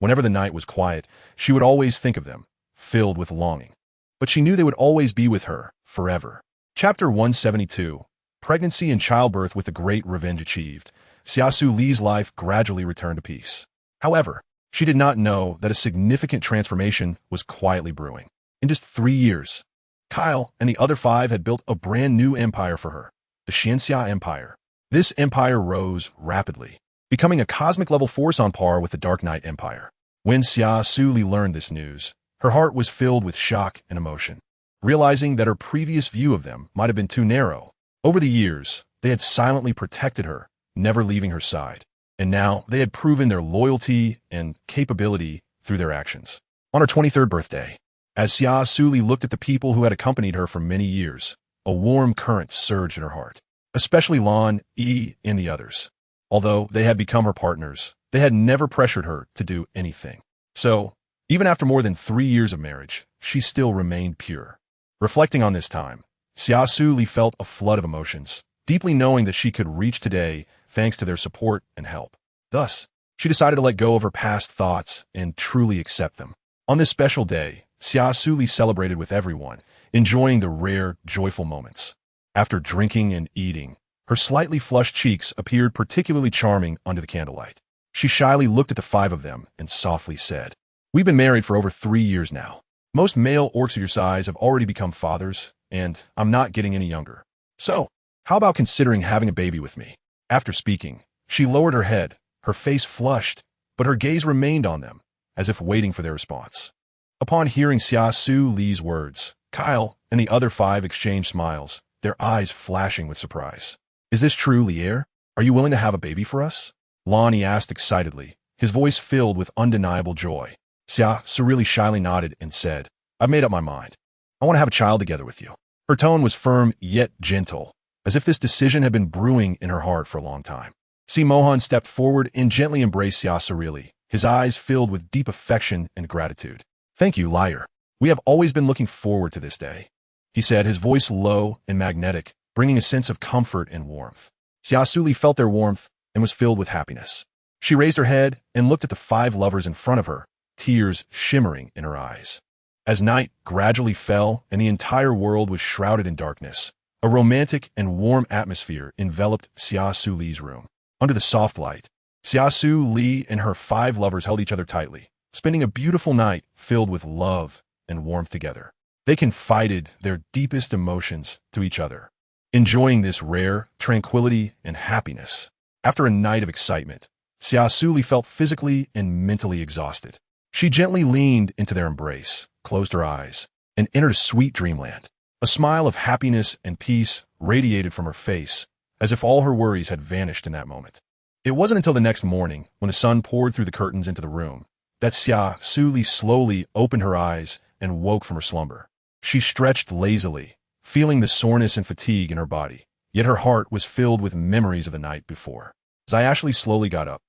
Whenever the night was quiet, she would always think of them, filled with longing. But she knew they would always be with her, forever. Chapter 172. Pregnancy and childbirth with the great revenge achieved, Xia Suli's life gradually returned to peace. However, she did not know that a significant transformation was quietly brewing. In just 3 years, Kyle and the other 5 had built a brand new empire for her, the Xianxia Empire. This empire rose rapidly, becoming a cosmic-level force on par with the Dark Knight Empire. When Xia Suli learned this news, her heart was filled with shock and emotion, realizing that her previous view of them might have been too narrow. Over the years, they had silently protected her, never leaving her side. And now they had proven their loyalty and capability through their actions. On her 23rd birthday, as Xia Suli looked at the people who had accompanied her for many years, a warm current surged in her heart, especially Lan, Yi, and the others. Although they had become her partners, they had never pressured her to do anything. So, even after more than 3 years of marriage, she still remained pure. Reflecting on this time, Xia Suli felt a flood of emotions, deeply knowing that she could reach today thanks to their support and help. Thus, she decided to let go of her past thoughts and truly accept them. On this special day, Xia Suli celebrated with everyone, enjoying the rare, joyful moments. After drinking and eating, her slightly flushed cheeks appeared particularly charming under the candlelight. She shyly looked at the 5 of them and softly said, "We've been married for over 3 years now. Most male orcs of your size have already become fathers, and I'm not getting any younger. So, how about considering having a baby with me?" After speaking, she lowered her head, her face flushed, but her gaze remained on them, as if waiting for their response. Upon hearing Xia Suli's words, Kyle and the other 5 exchanged smiles, their eyes flashing with surprise. "Is this true, Lier? Are you willing to have a baby for us?" Lonnie asked excitedly, his voice filled with undeniable joy. Xia Suli shyly nodded and said, "I've made up my mind. I want to have a child together with you." Her tone was firm yet gentle, as if this decision had been brewing in her heart for a long time. Si Mohan stepped forward and gently embraced Xia Suli, his eyes filled with deep affection and gratitude. "Thank you, Liar. We have always been looking forward to this day," he said, his voice low and magnetic, bringing a sense of comfort and warmth. Xia Suli felt their warmth and was filled with happiness. She raised her head and looked at the 5 lovers in front of her, tears shimmering in her eyes. As night gradually fell and the entire world was shrouded in darkness, a romantic and warm atmosphere enveloped Xia Suli's room. Under the soft light, Xia Suli and her 5 lovers held each other tightly, spending a beautiful night filled with love and warmth together. They confided their deepest emotions to each other, enjoying this rare tranquility and happiness. After a night of excitement, Xia Suli felt physically and mentally exhausted. She gently leaned into their embrace, closed her eyes, and entered a sweet dreamland. A smile of happiness and peace radiated from her face, as if all her worries had vanished in that moment. It wasn't until the next morning, when the sun poured through the curtains into the room, that Xia Suli slowly opened her eyes and woke from her slumber. She stretched lazily, feeling the soreness and fatigue in her body, yet her heart was filled with memories of the night before. Xia slowly got up,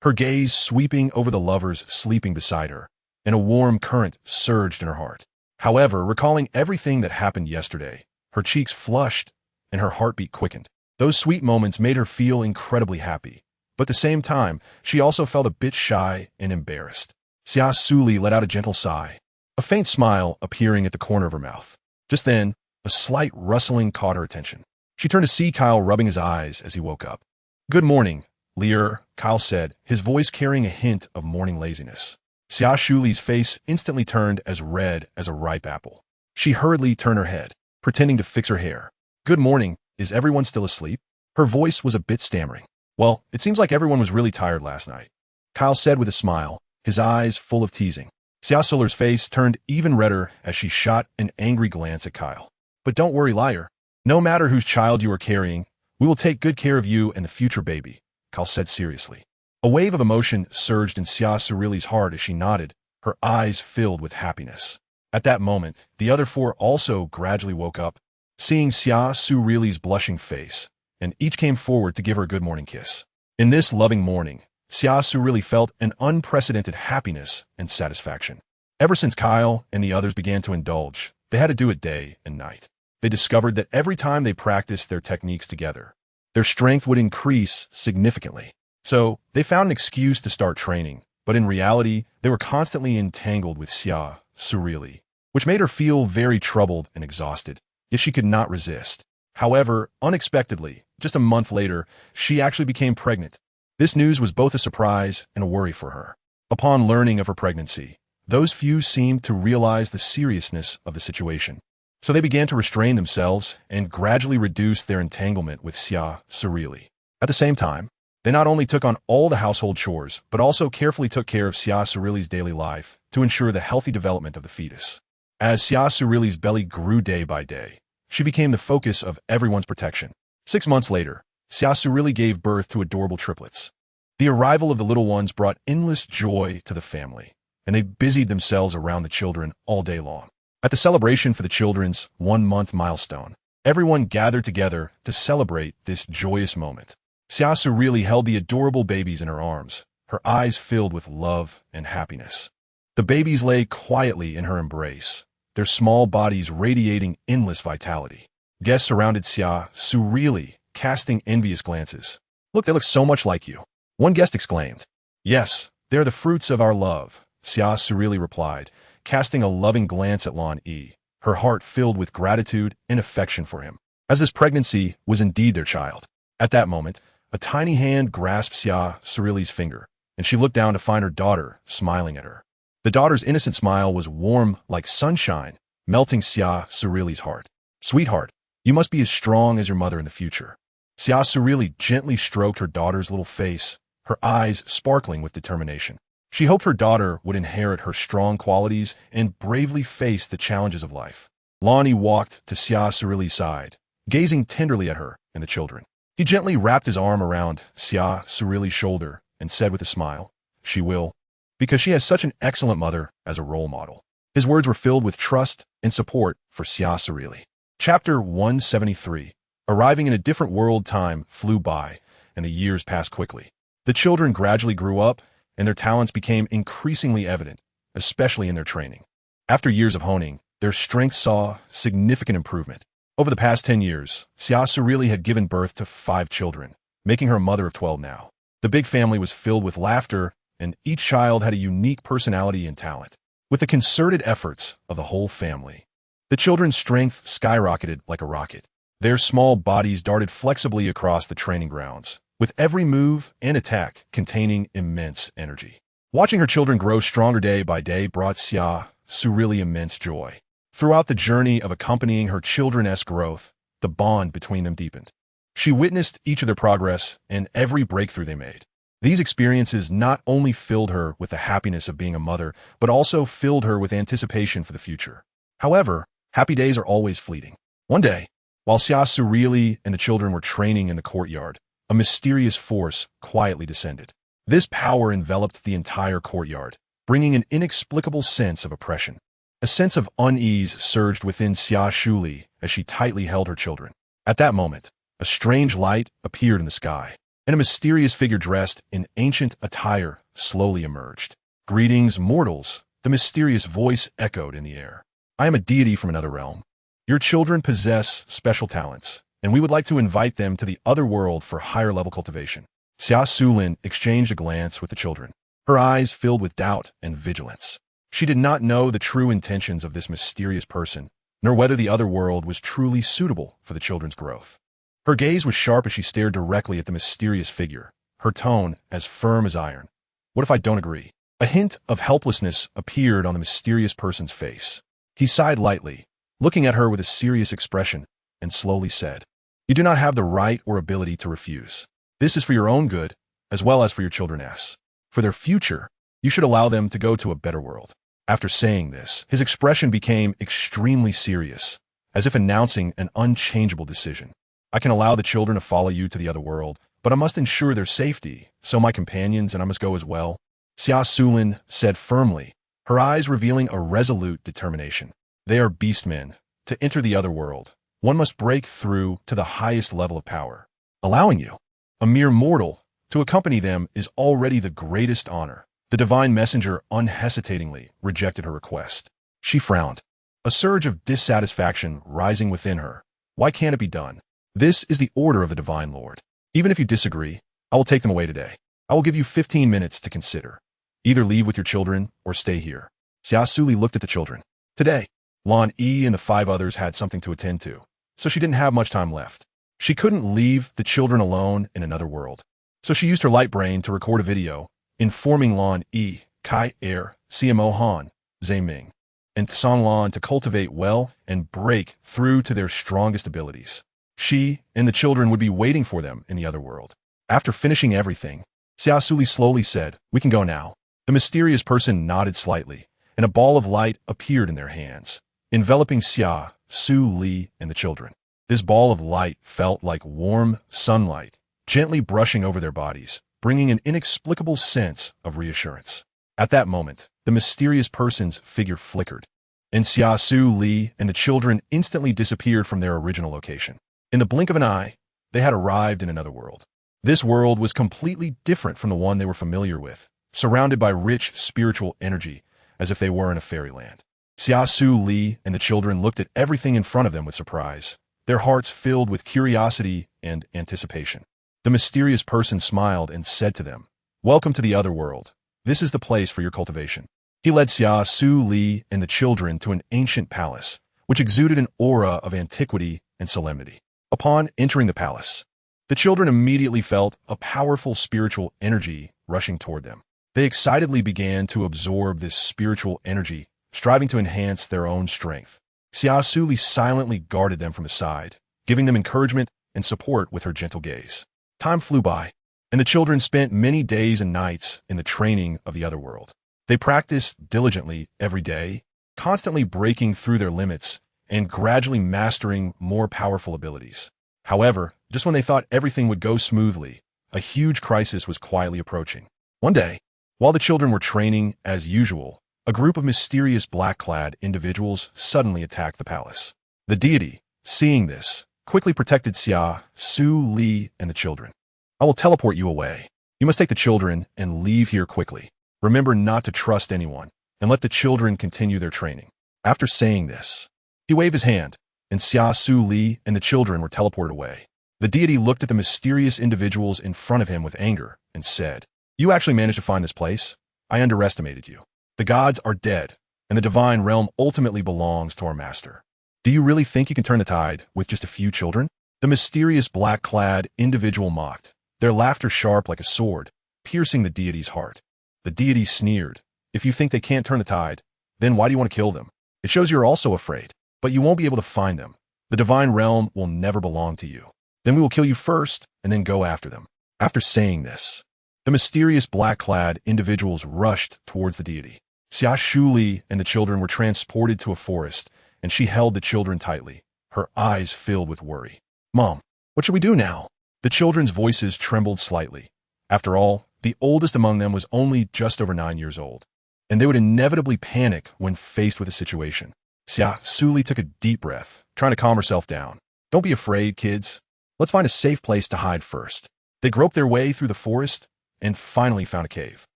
her gaze sweeping over the lovers sleeping beside her, and a warm current surged in her heart. However, recalling everything that happened yesterday, her cheeks flushed and her heartbeat quickened. Those sweet moments made her feel incredibly happy, but at the same time, she also felt a bit shy and embarrassed. Xia Suli let out a gentle sigh, a faint smile appearing at the corner of her mouth. Just then, a slight rustling caught her attention. She turned to see Kyle rubbing his eyes as he woke up. "Good morning, Lear," Kyle said, his voice carrying a hint of morning laziness. Xia Suli's face instantly turned as red as a ripe apple. She hurriedly turned her head, pretending to fix her hair. "Good morning. Is everyone still asleep?" Her voice was a bit stammering. "Well, it seems like everyone was really tired last night," Kyle said with a smile, his eyes full of teasing. Xia Suli's face turned even redder as she shot an angry glance at Kyle. "But don't worry, liar. No matter whose child you are carrying, we will take good care of you and the future baby," Kyle said seriously. A wave of emotion surged in Xia Suli's heart as she nodded, her eyes filled with happiness. At that moment, the other four also gradually woke up, seeing Xia Suli's blushing face, and each came forward to give her a good morning kiss. In this loving morning, Xia Suli felt an unprecedented happiness and satisfaction. Ever since Kyle and the others began to indulge, they had to do it day and night. They discovered that every time they practiced their techniques together, their strength would increase significantly. So, they found an excuse to start training, but in reality, they were constantly entangled with Xia Suli, which made her feel very troubled and exhausted, yet she could not resist. However, unexpectedly, just a month later, she actually became pregnant. This news was both a surprise and a worry for her. Upon learning of her pregnancy, those few seemed to realize the seriousness of the situation. So they began to restrain themselves and gradually reduce their entanglement with Xia Suli. At the same time, they not only took on all the household chores, but also carefully took care of Xia Suli's daily life to ensure the healthy development of the fetus. As Xia Suli's belly grew day by day, she became the focus of everyone's protection. 6 months later, Xia Suli gave birth to adorable triplets. The arrival of the little ones brought endless joy to the family, and they busied themselves around the children all day long. At the celebration for the children's 1-month milestone, everyone gathered together to celebrate this joyous moment. Xia Suli held the adorable babies in her arms, her eyes filled with love and happiness. The babies lay quietly in her embrace, their small bodies radiating endless vitality. Guests surrounded Xia Suli, casting envious glances. "Look, they look so much like you," one guest exclaimed. "Yes, they are the fruits of our love," Xia Suli replied, casting a loving glance at Lan Yi, her heart filled with gratitude and affection for him, as this pregnancy was indeed their child. At that moment, a tiny hand grasped Xia Suli's finger, and she looked down to find her daughter smiling at her. The daughter's innocent smile was warm like sunshine, melting Xia Suli's heart. "Sweetheart, you must be as strong as your mother in the future." Xia Suli gently stroked her daughter's little face, her eyes sparkling with determination. She hoped her daughter would inherit her strong qualities and bravely face the challenges of life. Lan Yi walked to Xia Suli's side, gazing tenderly at her and the children. He gently wrapped his arm around Xia Suli's shoulder and said with a smile, "She will, because she has such an excellent mother as a role model." His words were filled with trust and support for Xia Suli. Chapter 173. Arriving in a different world. Time flew by, and the years passed quickly. The children gradually grew up, and their talents became increasingly evident, especially in their training. After years of honing, their strength saw significant improvement. Over the past 10 years, Xia Suli had given birth to 5 children, making her a mother of 12 now. The big family was filled with laughter, and each child had a unique personality and talent. With the concerted efforts of the whole family, the children's strength skyrocketed like a rocket. Their small bodies darted flexibly across the training grounds, with every move and attack containing immense energy. Watching her children grow stronger day by day brought Xia Suli immense joy. Throughout the journey of accompanying her children's growth, the bond between them deepened. She witnessed each of their progress and every breakthrough they made. These experiences not only filled her with the happiness of being a mother, but also filled her with anticipation for the future. However, happy days are always fleeting. One day, while Xia Suli and the children were training in the courtyard, a mysterious force quietly descended. This power enveloped the entire courtyard, bringing an inexplicable sense of oppression. A sense of unease surged within Xia Suli as she tightly held her children. At that moment, a strange light appeared in the sky, and a mysterious figure dressed in ancient attire slowly emerged. "Greetings, mortals," the mysterious voice echoed in the air. "I am a deity from another realm. Your children possess special talents, and we would like to invite them to the other world for higher-level cultivation." Xia Suli exchanged a glance with the children, her eyes filled with doubt and vigilance. She did not know the true intentions of this mysterious person, nor whether the other world was truly suitable for the children's growth. Her gaze was sharp as she stared directly at the mysterious figure, her tone as firm as iron. What if I don't agree? A hint of helplessness appeared on the mysterious person's face. He sighed lightly, looking at her with a serious expression, and slowly said, "You do not have the right or ability to refuse. This is for your own good, as well as for your children's. For their future, you should allow them to go to a better world." After saying this, his expression became extremely serious, as if announcing an unchangeable decision. "I can allow the children to follow you to the other world, but I must ensure their safety, so my companions and I must go as well," Xia Suli said firmly, her eyes revealing a resolute determination. "They are beastmen. To enter the other world, one must break through to the highest level of power. Allowing you, a mere mortal, to accompany them is already the greatest honor." The divine messenger unhesitatingly rejected her request. She frowned, a surge of dissatisfaction rising within her. Why can't it be done? This is the order of the divine lord. Even if you disagree, I will take them away today. I will give you 15 minutes to consider. Either leave with your children or stay here. Xia Suli looked at the children. Today, Lan Yi and the 5 others had something to attend to, so she didn't have much time left. She couldn't leave the children alone in another world. So she used her light brain to record a video informing Lan Yi, Kai Er, CMO Han, Zhe Ming, and San Lan to cultivate well and break through to their strongest abilities. She and the children would be waiting for them in the other world. After finishing everything, Xia Suli slowly said, "We can go now." The mysterious person nodded slightly, and a ball of light appeared in their hands, enveloping Xia Suli and the children. This ball of light felt like warm sunlight, gently brushing over their bodies, bringing an inexplicable sense of reassurance. At that moment, the mysterious person's figure flickered, and Xia Suli and the children instantly disappeared from their original location. In the blink of an eye, they had arrived in another world. This world was completely different from the one they were familiar with, surrounded by rich spiritual energy, as if they were in a fairyland. Xia Suli and the children looked at everything in front of them with surprise, their hearts filled with curiosity and anticipation. The mysterious person smiled and said to them, "Welcome to the other world. This is the place for your cultivation." He led Xia Suli and the children to an ancient palace, which exuded an aura of antiquity and solemnity. Upon entering the palace, the children immediately felt a powerful spiritual energy rushing toward them. They excitedly began to absorb this spiritual energy, striving to enhance their own strength. Xia Suli silently guarded them from the side, giving them encouragement and support with her gentle gaze. Time flew by, and the children spent many days and nights in the training of the other world. They practiced diligently every day, constantly breaking through their limits and gradually mastering more powerful abilities. However, just when they thought everything would go smoothly, a huge crisis was quietly approaching. One day, while the children were training as usual, a group of mysterious black-clad individuals suddenly attacked the palace. The deity, seeing this, quickly protected Xia Suli and the children. "I will teleport you away. You must take the children and leave here quickly. Remember not to trust anyone, and let the children continue their training." After saying this, he waved his hand, and Xia Suli and the children were teleported away. The deity looked at the mysterious individuals in front of him with anger and said, "You actually managed to find this place? I underestimated you. The gods are dead, and the divine realm ultimately belongs to our master. Do you really think you can turn the tide with just a few children?" The mysterious black-clad individual mocked, their laughter sharp like a sword, piercing the deity's heart. The deity sneered, "If you think they can't turn the tide, then why do you want to kill them? It shows you're also afraid, but you won't be able to find them. The divine realm will never belong to you. Then we will kill you first and then go after them." After saying this, the mysterious black-clad individuals rushed towards the deity. Xia Suli and the children were transported to a forest, and she held the children tightly, her eyes filled with worry. "Mom, what should we do now?" The children's voices trembled slightly. After all, the oldest among them was only just over 9 years old, and they would inevitably panic when faced with a situation. Xia Suli took a deep breath, trying to calm herself down. "Don't be afraid, kids. Let's find a safe place to hide first." They groped their way through the forest and finally found a cave.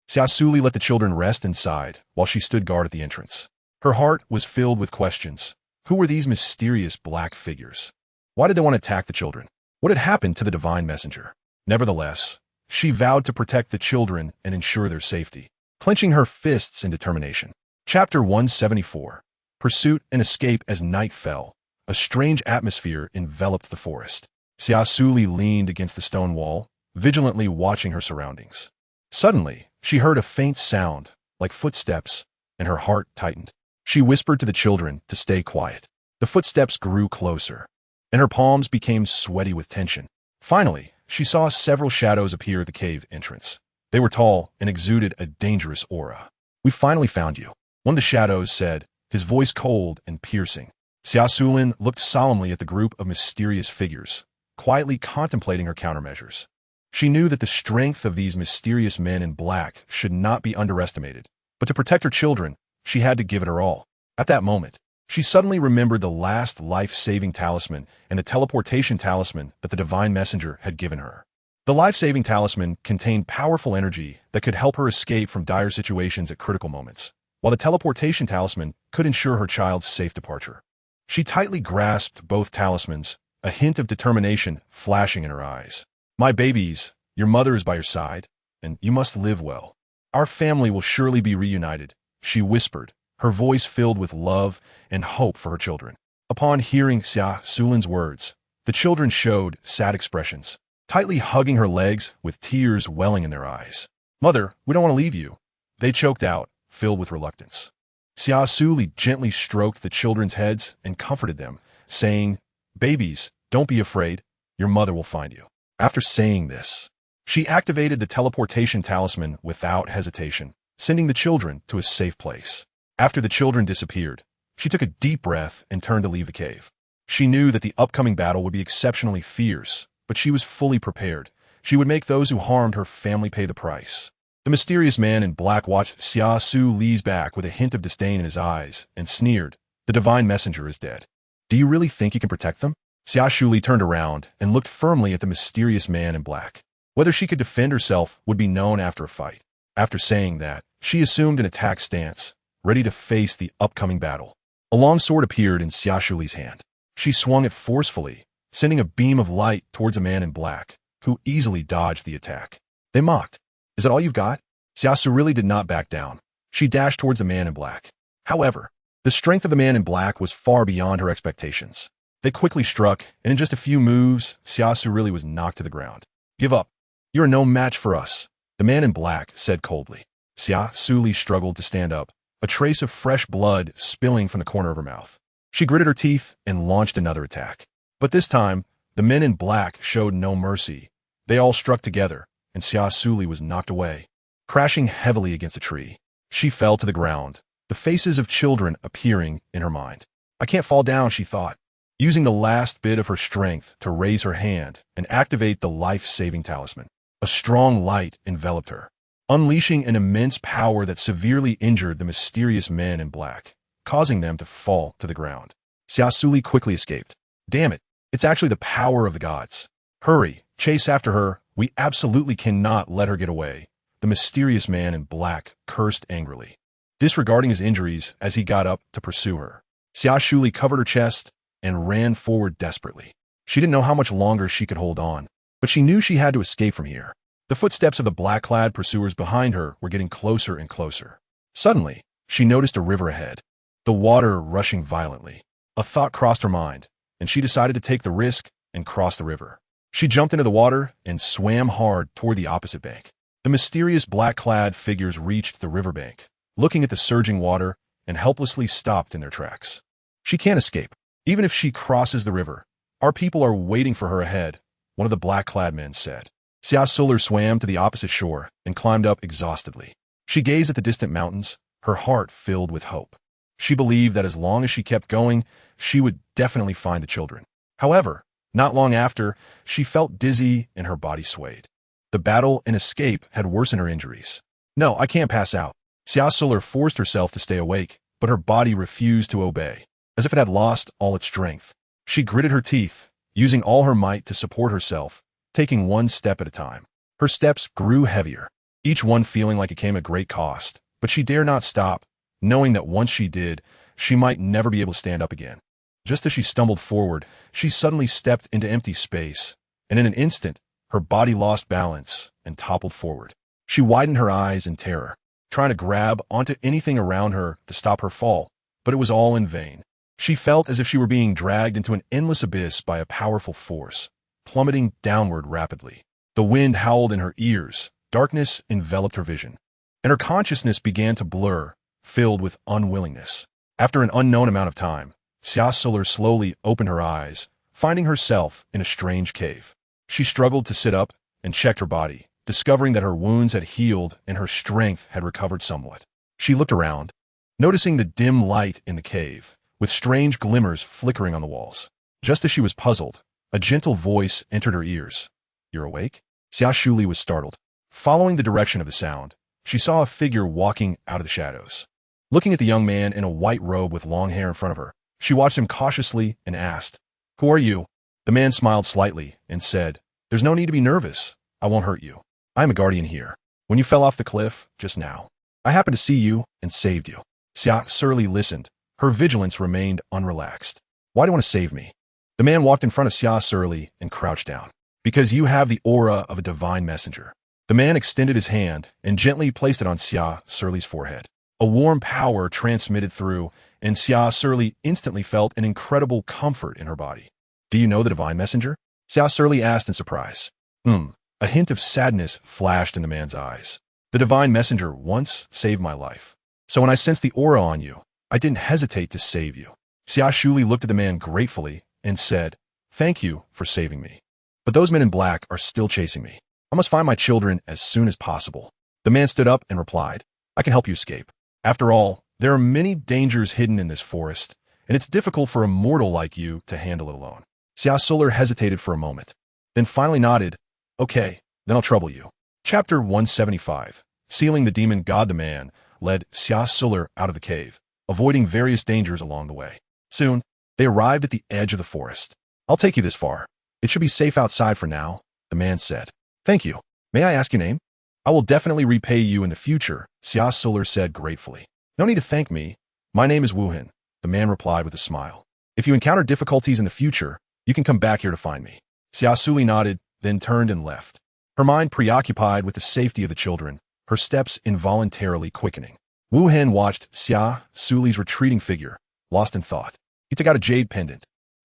Xia Suli let the children rest inside while she stood guard at the entrance. Her heart was filled with questions. Who were these mysterious black figures? Why did they want to attack the children? What had happened to the divine messenger? Nevertheless, she vowed to protect the children and ensure their safety, clenching her fists in determination. Chapter 174. Pursuit and escape. As night fell, a strange atmosphere enveloped the forest. Xia Suli leaned against the stone wall, vigilantly watching her surroundings. Suddenly, she heard a faint sound, like footsteps, and her heart tightened. She whispered to the children to stay quiet. The footsteps grew closer, and her palms became sweaty with tension. Finally, she saw several shadows appear at the cave entrance. They were tall and exuded a dangerous aura. "We finally found you," one of the shadows said, his voice cold and piercing. Xia Suli looked solemnly at the group of mysterious figures, quietly contemplating her countermeasures. She knew that the strength of these mysterious men in black should not be underestimated, but to protect her children, she had to give it her all. At that moment, she suddenly remembered the last life-saving talisman and the teleportation talisman that the divine messenger had given her. The life-saving talisman contained powerful energy that could help her escape from dire situations at critical moments, while the teleportation talisman could ensure her child's safe departure. She tightly grasped both talismans, a hint of determination flashing in her eyes. "My babies, your mother is by your side, and you must live well. Our family will surely be reunited," she whispered, her voice filled with love and hope for her children. Upon hearing Xia Suli's words, the children showed sad expressions, tightly hugging her legs with tears welling in their eyes. "Mother, we don't want to leave you," they choked out, filled with reluctance. Xia Suli gently stroked the children's heads and comforted them, saying, "Babies, don't be afraid. Your mother will find you." After saying this, she activated the teleportation talisman without hesitation, sending the children to a safe place. After the children disappeared, she took a deep breath and turned to leave the cave. She knew that the upcoming battle would be exceptionally fierce, but she was fully prepared. She would make those who harmed her family pay the price. The mysterious man in black watched Xia Suli's back with a hint of disdain in his eyes and sneered, "The divine messenger is dead. Do you really think you can protect them?" Xia Suli turned around and looked firmly at the mysterious man in black. Whether she could defend herself would be known after a fight. After saying that, she assumed an attack stance, ready to face the upcoming battle. A long sword appeared in Xia Suli's hand. She swung it forcefully, sending a beam of light towards a man in black, who easily dodged the attack. They mocked. "Is that all you've got?" Xia Suli did not back down. She dashed towards the man in black. However, the strength of the man in black was far beyond her expectations. They quickly struck, and in just a few moves, Xia Suli was knocked to the ground. "Give up. You are no match for us," the man in black said coldly. Xia Suli struggled to stand up, a trace of fresh blood spilling from the corner of her mouth. She gritted her teeth and launched another attack. But this time, the men in black showed no mercy. They all struck together, and Xia Suli was knocked away, crashing heavily against a tree. She fell to the ground, the faces of children appearing in her mind. "I can't fall down," she thought, using the last bit of her strength to raise her hand and activate the life-saving talisman. A strong light enveloped her, unleashing an immense power that severely injured the mysterious men in black, causing them to fall to the ground. Xia Suli quickly escaped. "Damn it, it's actually the power of the gods. Hurry, chase after her. We absolutely cannot let her get away," the mysterious man in black cursed angrily, disregarding his injuries as he got up to pursue her. Xia Suli covered her chest and ran forward desperately. She didn't know how much longer she could hold on, but she knew she had to escape from here. The footsteps of the black-clad pursuers behind her were getting closer and closer. Suddenly, she noticed a river ahead, the water rushing violently. A thought crossed her mind, and she decided to take the risk and cross the river. She jumped into the water and swam hard toward the opposite bank. The mysterious black-clad figures reached the riverbank, looking at the surging water, and helplessly stopped in their tracks. "She can't escape. Even if she crosses the river, our people are waiting for her ahead," one of the black-clad men said. Xia Suli swam to the opposite shore and climbed up exhaustedly. She gazed at the distant mountains, her heart filled with hope. She believed that as long as she kept going, she would definitely find the children. However, not long after, she felt dizzy and her body swayed. The battle and escape had worsened her injuries. "No, I can't pass out." Xia Suli forced herself to stay awake, but her body refused to obey, as if it had lost all its strength. She gritted her teeth, using all her might to support herself, taking one step at a time. Her steps grew heavier, each one feeling like it came at great cost, but she dared not stop, knowing that once she did, she might never be able to stand up again. Just as she stumbled forward, she suddenly stepped into empty space, and in an instant, her body lost balance and toppled forward. She widened her eyes in terror. trying to grab onto anything around her to stop her fall, but it was all in vain. She felt as if she were being dragged into an endless abyss by a powerful force, plummeting downward rapidly. The wind howled in her ears, darkness enveloped her vision, and her consciousness began to blur, filled with unwillingness. After an unknown amount of time, Xia Suli slowly opened her eyes, finding herself in a strange cave. She struggled to sit up and checked her body, discovering that her wounds had healed and her strength had recovered somewhat. She looked around, noticing the dim light in the cave, with strange glimmers flickering on the walls. Just as she was puzzled, a gentle voice entered her ears. "You're awake?" Xia Suli was startled. Following the direction of the sound, she saw a figure walking out of the shadows. Looking at the young man in a white robe with long hair in front of her, she watched him cautiously and asked, "Who are you?" The man smiled slightly and said, "There's no need to be nervous. I won't hurt you. I am a guardian here. When you fell off the cliff just now, I happened to see you and saved you." Xia Suli listened. Her vigilance remained unrelaxed. "Why do you want to save me?" The man walked in front of Xia Suli and crouched down. "Because you have the aura of a divine messenger." The man extended his hand and gently placed it on Xia Suli's forehead. A warm power transmitted through, and Xia Suli instantly felt an incredible comfort in her body. "Do you know the divine messenger?" Xia Suli asked in surprise. A hint of sadness flashed in the man's eyes. "The divine messenger once saved my life. So when I sensed the aura on you, I didn't hesitate to save you." Xia Suli looked at the man gratefully and said, "Thank you for saving me. But those men in black are still chasing me. I must find my children as soon as possible." The man stood up and replied, "I can help you escape. After all, there are many dangers hidden in this forest, and it's difficult for a mortal like you to handle it alone." Xia Suli hesitated for a moment, then finally nodded, "Okay, then I'll trouble you." Chapter 175. Sealing the demon god. The man led Xia Suli out of the cave, avoiding various dangers along the way. Soon, they arrived at the edge of the forest. "I'll take you this far. It should be safe outside for now," the man said. "Thank you. May I ask your name?" "I will definitely repay you in the future," Xia Suli said gratefully. "No need to thank me. My name is Wuhan," the man replied with a smile. "If you encounter difficulties in the future, you can come back here to find me." Xia Suli nodded, then turned and left. Her mind preoccupied with the safety of the children, her steps involuntarily quickening. Wu Hen watched Xia Suli's retreating figure, lost in thought. He took out a jade pendant,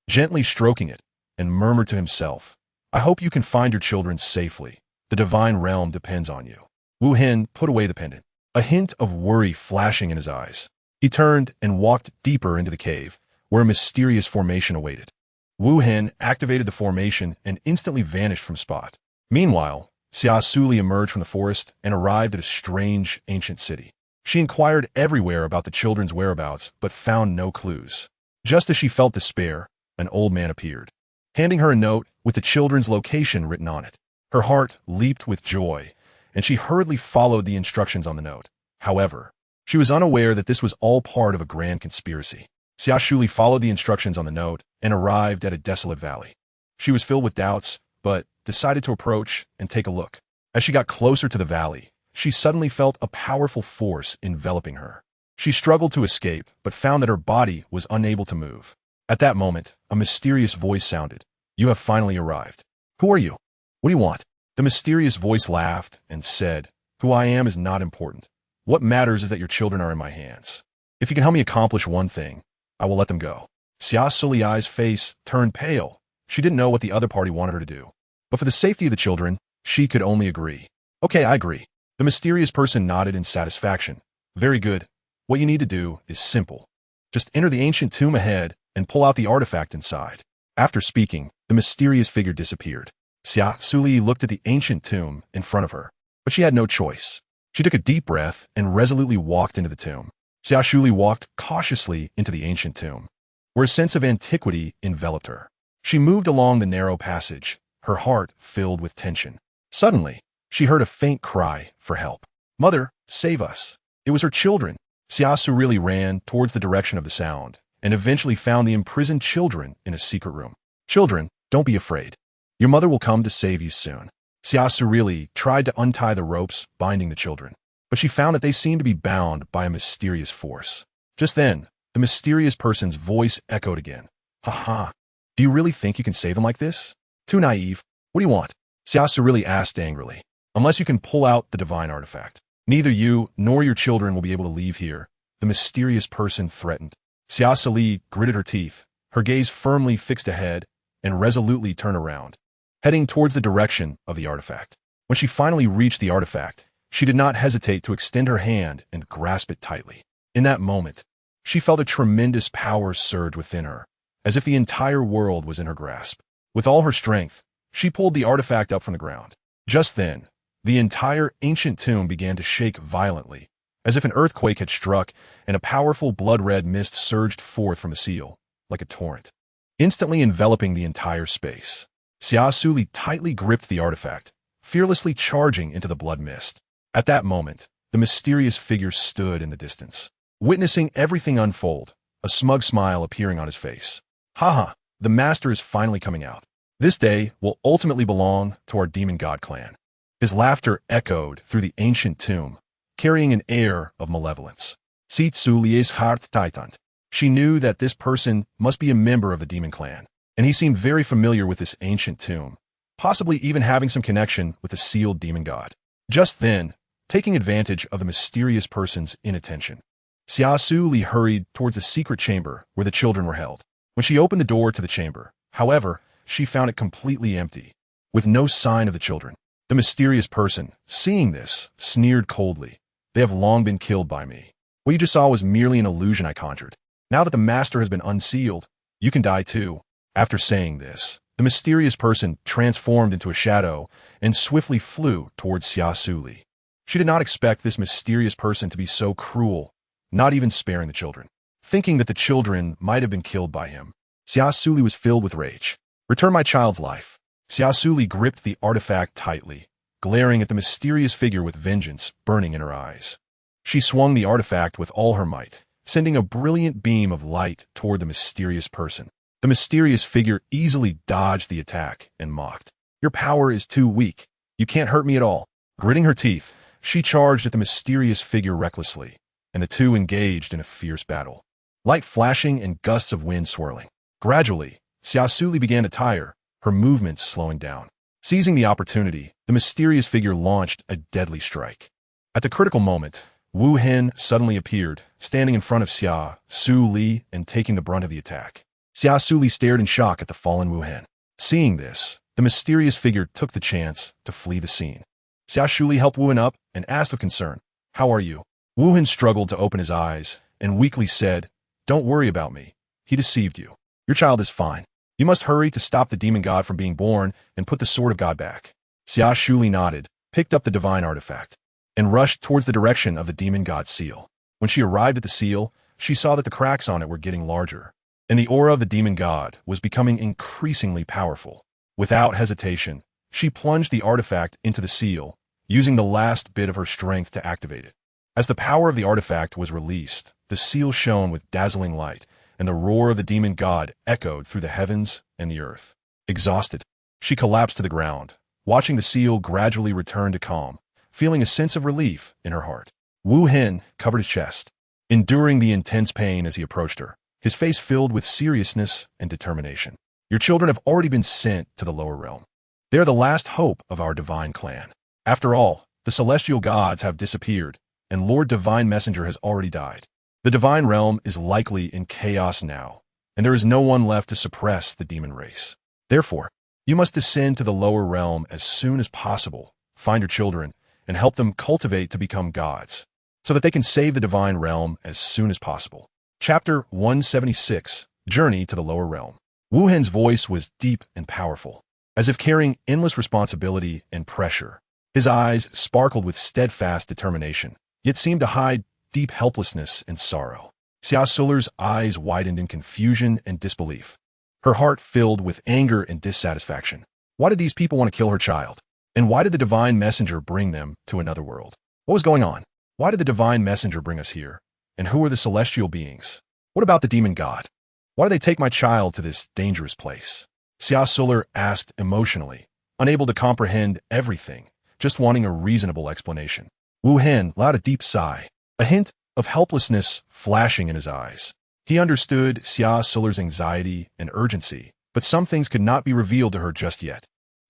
gently stroking it, and murmured to himself, "I hope you can find your children safely. The divine realm depends on you." Wu Hen put away the pendant, a hint of worry flashing in his eyes. He turned and walked deeper into the cave, where a mysterious formation awaited. Wu Hen activated the formation and instantly vanished from spot. Meanwhile, Xia Suli emerged from the forest and arrived at a strange ancient city. She inquired everywhere about the children's whereabouts, but found no clues. Just as she felt despair, an old man appeared, handing her a note with the children's location written on it. Her heart leaped with joy, and she hurriedly followed the instructions on the note. However, she was unaware that this was all part of a grand conspiracy. Xia Suli followed the instructions on the note and arrived at a desolate valley. She was filled with doubts, but decided to approach and take a look. As she got closer to the valley, she suddenly felt a powerful force enveloping her. She struggled to escape, but found that her body was unable to move. At that moment, a mysterious voice sounded. "You have finally arrived. Who are you? What do you want?" The mysterious voice laughed and said, "Who I am is not important. What matters is that your children are in my hands. If you can help me accomplish one thing, I will let them go." Xia Suli's face turned pale. She didn't know what the other party wanted her to do, but for the safety of the children, she could only agree. "Okay, I agree." The mysterious person nodded in satisfaction. "Very good. What you need to do is simple. Just enter the ancient tomb ahead and pull out the artifact inside." After speaking, the mysterious figure disappeared. Xia Suli looked at the ancient tomb in front of her, but she had no choice. She took a deep breath and resolutely walked into the tomb. Xia Suli walked cautiously into the ancient tomb, where a sense of antiquity enveloped her. She moved along the narrow passage, her heart filled with tension. Suddenly, she heard a faint cry for help. "Mother, save us." It was her children. Xia Suli ran towards the direction of the sound and eventually found the imprisoned children in a secret room. "Children, don't be afraid. Your mother will come to save you soon." Xia Suli tried to untie the ropes binding the children, but she found that they seemed to be bound by a mysterious force. Just then, the mysterious person's voice echoed again. "Ha! Do you really think you can save them like this? Too naive. What do you want?" Xia Suli asked angrily. "Unless you can pull out the divine artifact." Neither you nor your children will be able to leave here, the mysterious person threatened. Xia Suli gritted her teeth, her gaze firmly fixed ahead, and resolutely turned around, heading towards the direction of the artifact. When she finally reached the artifact, she did not hesitate to extend her hand and grasp it tightly. In that moment, she felt a tremendous power surge within her, as if the entire world was in her grasp. With all her strength, she pulled the artifact up from the ground. Just then, the entire ancient tomb began to shake violently, as if an earthquake had struck, and a powerful blood-red mist surged forth from the seal, like a torrent, instantly enveloping the entire space. Xia Suli tightly gripped the artifact, fearlessly charging into the blood mist. At that moment, the mysterious figure stood in the distance, witnessing everything unfold, a smug smile appearing on his face. Haha, the master is finally coming out. This day will ultimately belong to our demon god clan. His laughter echoed through the ancient tomb, carrying an air of malevolence. Xia Suli's heart tightened. She knew that this person must be a member of the demon clan, and he seemed very familiar with this ancient tomb, possibly even having some connection with the sealed demon god. Just then, taking advantage of the mysterious person's inattention, Xia Suli hurried towards a secret chamber where the children were held. When she opened the door to the chamber, however, she found it completely empty, with no sign of the children. The mysterious person, seeing this, sneered coldly. They have long been killed by me. What you just saw was merely an illusion I conjured. Now that the master has been unsealed, you can die too. After saying this, the mysterious person transformed into a shadow and swiftly flew towards Xia Suli. She did not expect this mysterious person to be so cruel, not even sparing the children. Thinking that the children might have been killed by him, Xia Suli was filled with rage. Return my child's life. Xia Suli gripped the artifact tightly, glaring at the mysterious figure with vengeance burning in her eyes. She swung the artifact with all her might, sending a brilliant beam of light toward the mysterious person. The mysterious figure easily dodged the attack and mocked. Your power is too weak. You can't hurt me at all. Gritting her teeth, she charged at the mysterious figure recklessly, and the two engaged in a fierce battle. Light flashing and gusts of wind swirling. Gradually, Xia Suli began to tire, her movements slowing down. Seizing the opportunity, the mysterious figure launched a deadly strike. At the critical moment, Wu Hen suddenly appeared, standing in front of Xia Suli and taking the brunt of the attack. Xia Suli stared in shock at the fallen Wu Hen. Seeing this, the mysterious figure took the chance to flee the scene. Xia Suli helped Wu Hen up and asked with concern, "How are you?" Wu Hen struggled to open his eyes and weakly said, "Don't worry about me. He deceived you. Your child is fine. You must hurry to stop the demon god from being born and put the sword of God back." Xia Suli nodded, picked up the divine artifact, and rushed towards the direction of the demon god's seal. When she arrived at the seal, she saw that the cracks on it were getting larger, and the aura of the demon god was becoming increasingly powerful. Without hesitation, she plunged the artifact into the seal, using the last bit of her strength to activate it. As the power of the artifact was released, the seal shone with dazzling light, and the roar of the demon god echoed through the heavens and the earth. Exhausted, she collapsed to the ground, watching the seal gradually return to calm, feeling a sense of relief in her heart. Wu Hen covered his chest, enduring the intense pain as he approached her, his face filled with seriousness and determination. Your children have already been sent to the lower realm. They are the last hope of our divine clan. After all, the celestial gods have disappeared, and Lord Divine Messenger has already died. The divine realm is likely in chaos now, and there is no one left to suppress the demon race. Therefore, you must descend to the lower realm as soon as possible, find your children, and help them cultivate to become gods, so that they can save the divine realm as soon as possible. Chapter 176, Journey to the Lower Realm. Wu Hen's voice was deep and powerful, as if carrying endless responsibility and pressure. His eyes sparkled with steadfast determination, yet seemed to hide deep helplessness and sorrow. Xia Suli's eyes widened in confusion and disbelief, her heart filled with anger and dissatisfaction. Why did these people want to kill her child? And why did the divine messenger bring them to another world? What was going on? Why did the divine messenger bring us here? And who are the celestial beings? What about the demon god? Why did they take my child to this dangerous place? Xia Suli asked emotionally, unable to comprehend everything, just wanting a reasonable explanation. Wu Hen let out a deep sigh, a hint of helplessness flashing in his eyes. He understood Xia Suli's anxiety and urgency, but some things could not be revealed to her just yet.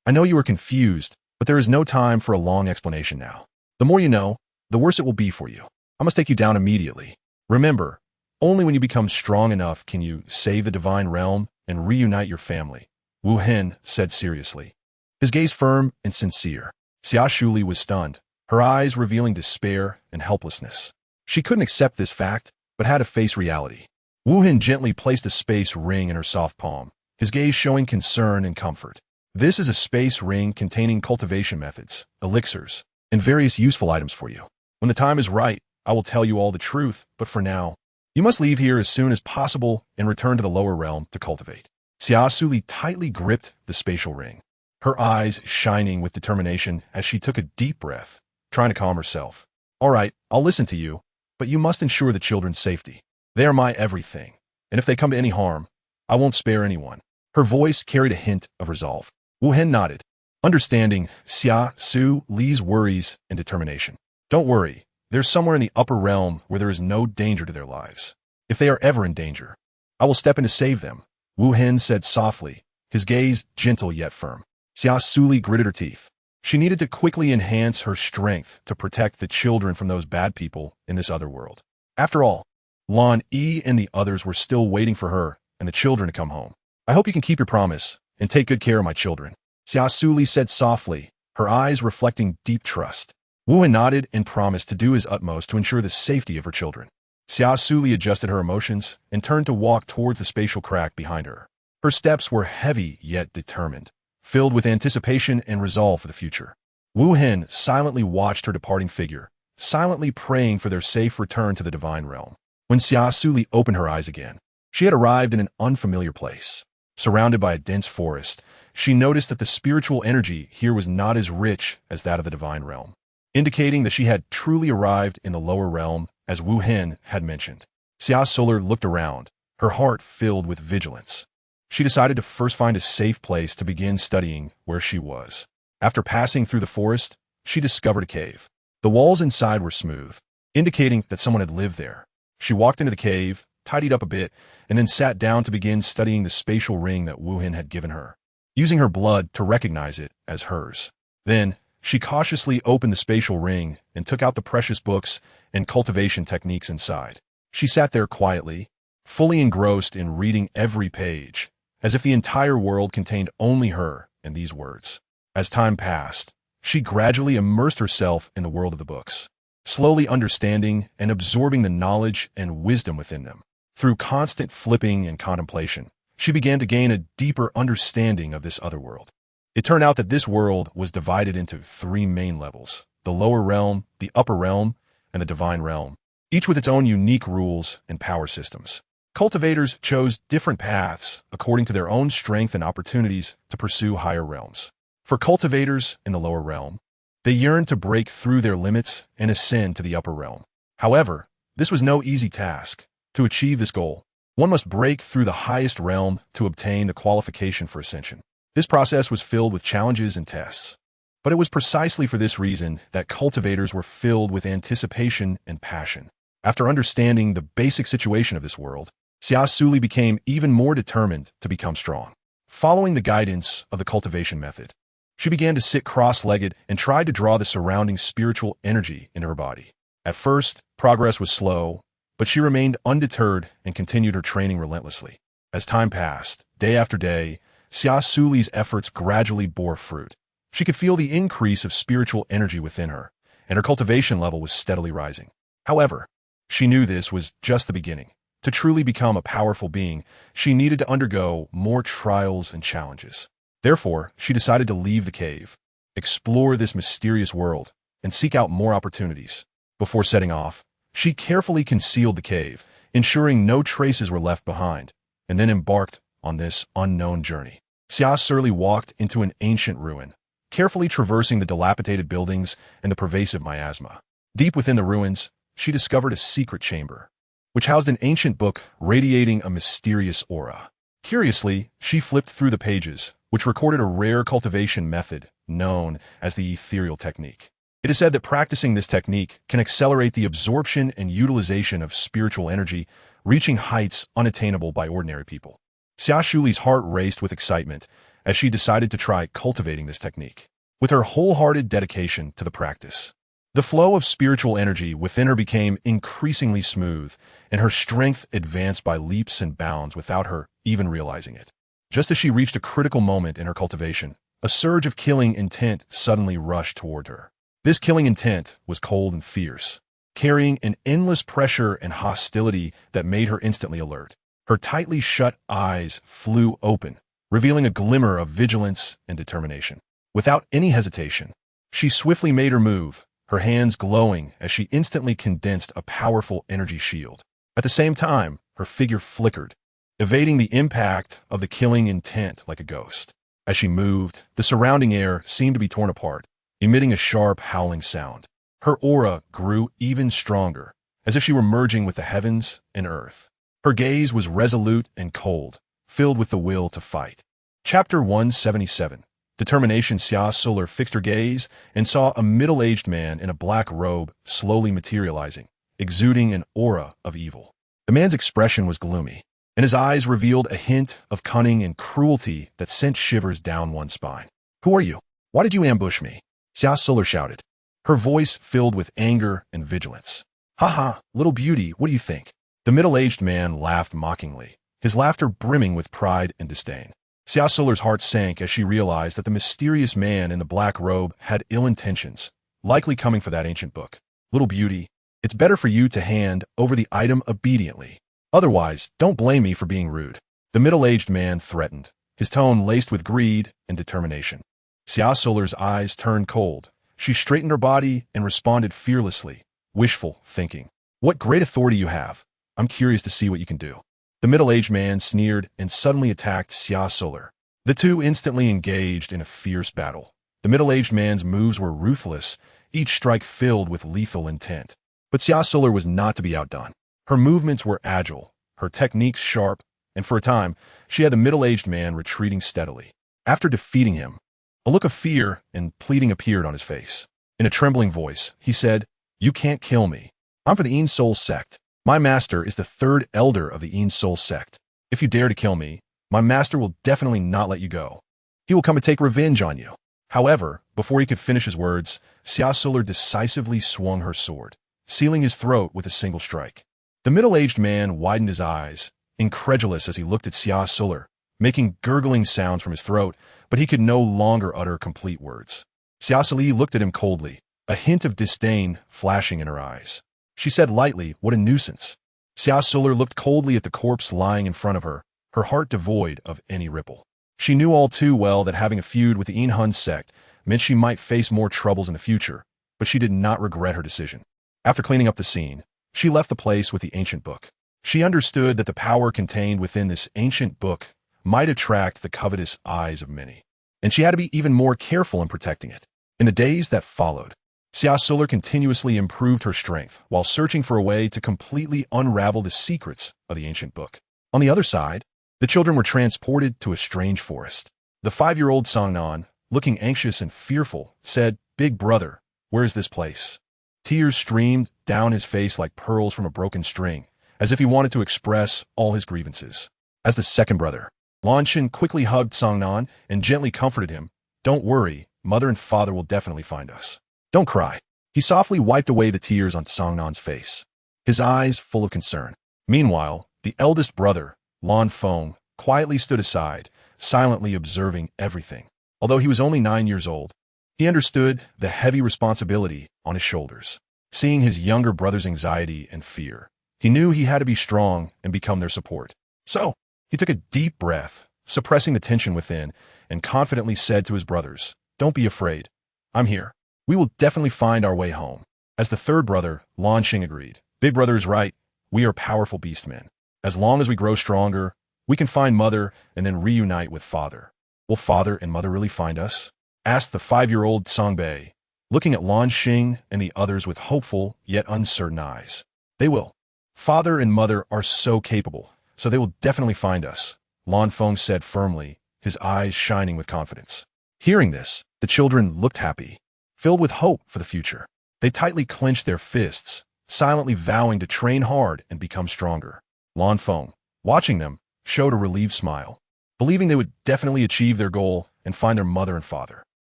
I know you are confused, but there is no time for a long explanation now. The more you know, the worse it will be for you. I must take you down immediately. Remember, only when you become strong enough can you save the divine realm and reunite your family, Wu Hen said seriously, his gaze firm and sincere. Xia Suli was stunned, her eyes revealing despair and helplessness. She couldn't accept this fact, but had to face reality. Wu Hen gently placed a space ring in her soft palm, his gaze showing concern and comfort. This is a space ring containing cultivation methods, elixirs, and various useful items for you. When the time is right, I will tell you all the truth, but for now, you must leave here as soon as possible and return to the lower realm to cultivate. Xia Suli tightly gripped the spatial ring, her eyes shining with determination as she took a deep breath, trying to calm herself. All right, I'll listen to you, but you must ensure the children's safety. They are my everything, and if they come to any harm, I won't spare anyone. Her voice carried a hint of resolve. Wu Hen nodded, understanding Xia Suli's worries and determination. Don't worry, there's somewhere in the upper realm where there is no danger to their lives. If they are ever in danger, I will step in to save them, Wu Hen said softly, his gaze gentle yet firm. Xia Suli gritted her teeth. She needed to quickly enhance her strength to protect the children from those bad people in this other world. After all, Lan Yi and the others were still waiting for her and the children to come home. I hope you can keep your promise and take good care of my children, Xia Suli said softly, her eyes reflecting deep trust. Wu Hen nodded and promised to do his utmost to ensure the safety of her children. Xia Suli adjusted her emotions and turned to walk towards the spatial crack behind her. Her steps were heavy yet determined, filled with anticipation and resolve for the future. Wu Hen silently watched her departing figure, silently praying for their safe return to the divine realm. When Xia Suli opened her eyes again, she had arrived in an unfamiliar place. Surrounded by a dense forest, she noticed that the spiritual energy here was not as rich as that of the divine realm, indicating that she had truly arrived in the lower realm, as Wu Hen had mentioned. Xia Suli looked around, her heart filled with vigilance. She decided to first find a safe place to begin studying where she was. After passing through the forest, she discovered a cave. The walls inside were smooth, indicating that someone had lived there. She walked into the cave, tidied up a bit, and then sat down to begin studying the spatial ring that Wu Hen had given her, using her blood to recognize it as hers. Then, she cautiously opened the spatial ring and took out the precious books and cultivation techniques inside. She sat there quietly, fully engrossed in reading every page, as if the entire world contained only her and these words. As time passed, she gradually immersed herself in the world of the books, slowly understanding and absorbing the knowledge and wisdom within them. Through constant flipping and contemplation, she began to gain a deeper understanding of this other world. It turned out that this world was divided into 3 main levels: the lower realm, the upper realm, and the divine realm, each with its own unique rules and power systems. Cultivators chose different paths according to their own strength and opportunities to pursue higher realms. For cultivators in the lower realm, they yearned to break through their limits and ascend to the upper realm. However, this was no easy task. To achieve this goal, one must break through the highest realm to obtain the qualification for ascension. This process was filled with challenges and tests. But it was precisely for this reason that cultivators were filled with anticipation and passion. After understanding the basic situation of this world, Xia Suli became even more determined to become strong. Following the guidance of the cultivation method, she began to sit cross-legged and tried to draw the surrounding spiritual energy into her body. At first, progress was slow, but she remained undeterred and continued her training relentlessly. As time passed, day after day, Xia Suli's efforts gradually bore fruit. She could feel the increase of spiritual energy within her, and her cultivation level was steadily rising. However, she knew this was just the beginning. To truly become a powerful being, she needed to undergo more trials and challenges. Therefore, she decided to leave the cave, explore this mysterious world, and seek out more opportunities. Before setting off, she carefully concealed the cave, ensuring no traces were left behind, and then embarked on this unknown journey. Xia Suli walked into an ancient ruin, carefully traversing the dilapidated buildings and the pervasive miasma. Deep within the ruins, she discovered a secret chamber, which housed an ancient book radiating a mysterious aura. Curiously, she flipped through the pages, which recorded a rare cultivation method known as the ethereal technique. It is said that practicing this technique can accelerate the absorption and utilization of spiritual energy, reaching heights unattainable by ordinary people. Xia Suli's heart raced with excitement as she decided to try cultivating this technique. With her wholehearted dedication to the practice, The flow of spiritual energy within her became increasingly smooth, and her strength advanced by leaps and bounds without her even realizing it. Just as she reached a critical moment in her cultivation, a surge of killing intent suddenly rushed toward her. This killing intent was cold and fierce, carrying an endless pressure and hostility that made her instantly alert. Her tightly shut eyes flew open, revealing a glimmer of vigilance and determination. Without any hesitation, she swiftly made her move, her hands glowing as she instantly condensed a powerful energy shield. At the same time, her figure flickered, evading the impact of the killing intent like a ghost. As she moved, the surrounding air seemed to be torn apart, emitting a sharp, howling sound. Her aura grew even stronger, as if she were merging with the heavens and earth. Her gaze was resolute and cold, filled with the will to fight. Chapter 177. Determination. Xia Suli fixed her gaze and saw a middle-aged man in a black robe slowly materializing, exuding an aura of evil. The man's expression was gloomy, and his eyes revealed a hint of cunning and cruelty that sent shivers down one's spine. "Who are you? Why did you ambush me?" Xia Suli shouted, her voice filled with anger and vigilance. "Ha, little beauty, what do you think?" The middle-aged man laughed mockingly, his laughter brimming with pride and disdain. Xia Suli's heart sank as she realized that the mysterious man in the black robe had ill intentions, likely coming for that ancient book. "Little beauty, it's better for you to hand over the item obediently. Otherwise, don't blame me for being rude." The middle-aged man threatened, his tone laced with greed and determination. Xia Suli's eyes turned cold. She straightened her body and responded fearlessly, wishful thinking. "What great authority you have. I'm curious to see what you can do." The middle-aged man sneered and suddenly attacked Xia Suli. The two instantly engaged in a fierce battle. The middle-aged man's moves were ruthless, each strike filled with lethal intent. But Xia Suli was not to be outdone. Her movements were agile, her techniques sharp, and for a time, she had the middle-aged man retreating steadily. After defeating him, a look of fear and pleading appeared on his face. In a trembling voice, he said, "You can't kill me. I'm for the NineSuns sect. My master is the third elder of the NineSuns sect. If you dare to kill me, my master will definitely not let you go. He will come and take revenge on you." However, before he could finish his words, Xia Suli decisively swung her sword, sealing his throat with a single strike. The middle-aged man widened his eyes, incredulous as he looked at Xia Suli, making gurgling sounds from his throat, but he could no longer utter complete words. Xia Suli looked at him coldly, a hint of disdain flashing in her eyes. She said lightly, "What a nuisance." Xia Suli looked coldly at the corpse lying in front of her, her heart devoid of any ripple. She knew all too well that having a feud with the NineSuns sect meant she might face more troubles in the future, but she did not regret her decision. After cleaning up the scene, she left the place with the ancient book. She understood that the power contained within this ancient book might attract the covetous eyes of many, and she had to be even more careful in protecting it. In the days that followed, Xia Suli continuously improved her strength while searching for a way to completely unravel the secrets of the ancient book. On the other side, the children were transported to a strange forest. The 5-year-old Songnan, looking anxious and fearful, said, "Big brother, where is this place?" Tears streamed down his face like pearls from a broken string, as if he wanted to express all his grievances. As the second brother, Lanshin quickly hugged Songnan and gently comforted him. "Don't worry, mother and father will definitely find us. Don't cry." He softly wiped away the tears on Songnan's face, his eyes full of concern. Meanwhile, the eldest brother, Lan Feng, quietly stood aside, silently observing everything. Although he was only 9 years old, he understood the heavy responsibility on his shoulders. Seeing his younger brother's anxiety and fear, he knew he had to be strong and become their support. So, he took a deep breath, suppressing the tension within, and confidently said to his brothers, "Don't be afraid. I'm here. We will definitely find our way home." As the third brother, Lan Xing, agreed, "Big brother is right. We are powerful beastmen. As long as we grow stronger, we can find mother and then reunite with father." "Will father and mother really find us?" asked the 5-year-old Songbei, looking at Lan Xing and the others with hopeful yet uncertain eyes. "They will. Father and mother are so capable, so they will definitely find us," Lan Feng said firmly, his eyes shining with confidence. Hearing this, the children looked happy, filled with hope for the future. They tightly clenched their fists, silently vowing to train hard and become stronger. Lan Feng, watching them, showed a relieved smile, believing they would definitely achieve their goal and find their mother and father.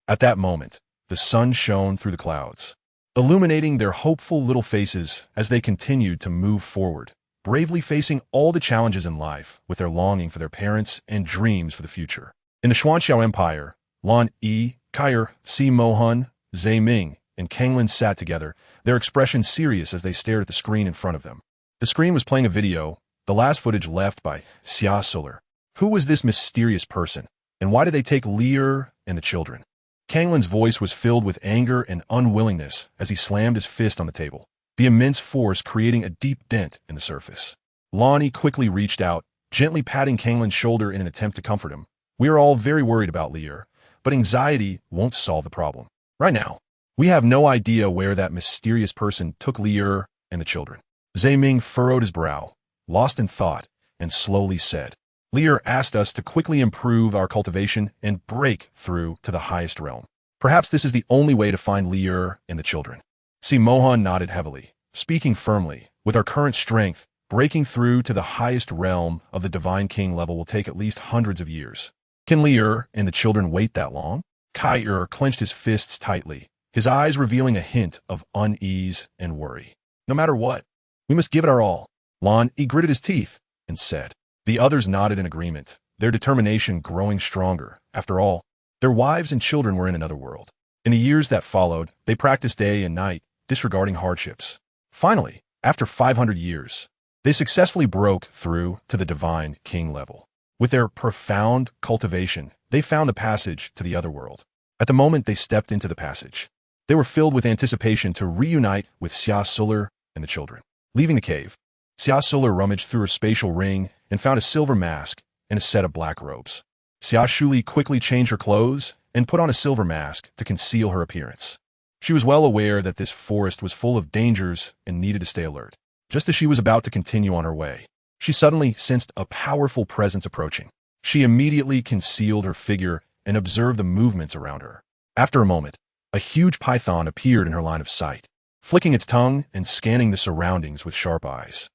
At that moment, the sun shone through the clouds. illuminating their hopeful little faces as they continued to move forward, bravely facing all the challenges in life with their longing for their parents and dreams for the future. In the Xuanxiao Empire, Lan Yi, Kair, Si Mohan, Zhe Ming, and Kanglin sat together, their expressions serious as they stared at the screen in front of them. The screen was playing a video, the last footage left by Xia Suli. Who was this mysterious person, and why did they take Lier and the children? Kanglin's voice was filled with anger and unwillingness as he slammed his fist on the table, the immense force creating a deep dent in the surface. Lonnie quickly reached out, gently patting Kanglin's shoulder in an attempt to comfort him. We are all very worried about Lier, but anxiety won't solve the problem. Right now, we have no idea where that mysterious person took Lier and the children. Zhe Ming furrowed his brow, lost in thought, and slowly said, Lier asked us to quickly improve our cultivation and break through to the highest realm. Perhaps this is the only way to find Lier and the children. Si Mohan nodded heavily, speaking firmly. With our current strength, breaking through to the highest realm of the Divine King level will take at least hundreds of years. Can Lier and the children wait that long? Kair clenched his fists tightly, his eyes revealing a hint of unease and worry. No matter what, we must give it our all. Lan Yi gritted his teeth and said. The others nodded in agreement, their determination growing stronger. After all, their wives and children were in another world. In the years that followed, they practiced day and night, disregarding hardships. Finally, after 500 years, they successfully broke through to the Divine King level. With their profound cultivation, they found the passage to the other world. At the moment they stepped into the passage, they were filled with anticipation to reunite with Xia Suli and the children. Leaving the cave, Xia Suli rummaged through her spatial ring and found a silver mask and a set of black robes. Xia Suli quickly changed her clothes and put on a silver mask to conceal her appearance. She was well aware that this forest was full of dangers and needed to stay alert. Just as she was about to continue on her way, she suddenly sensed a powerful presence approaching. She immediately concealed her figure and observed the movements around her. After a moment, a huge python appeared in her line of sight, flicking its tongue and scanning the surroundings with sharp eyes.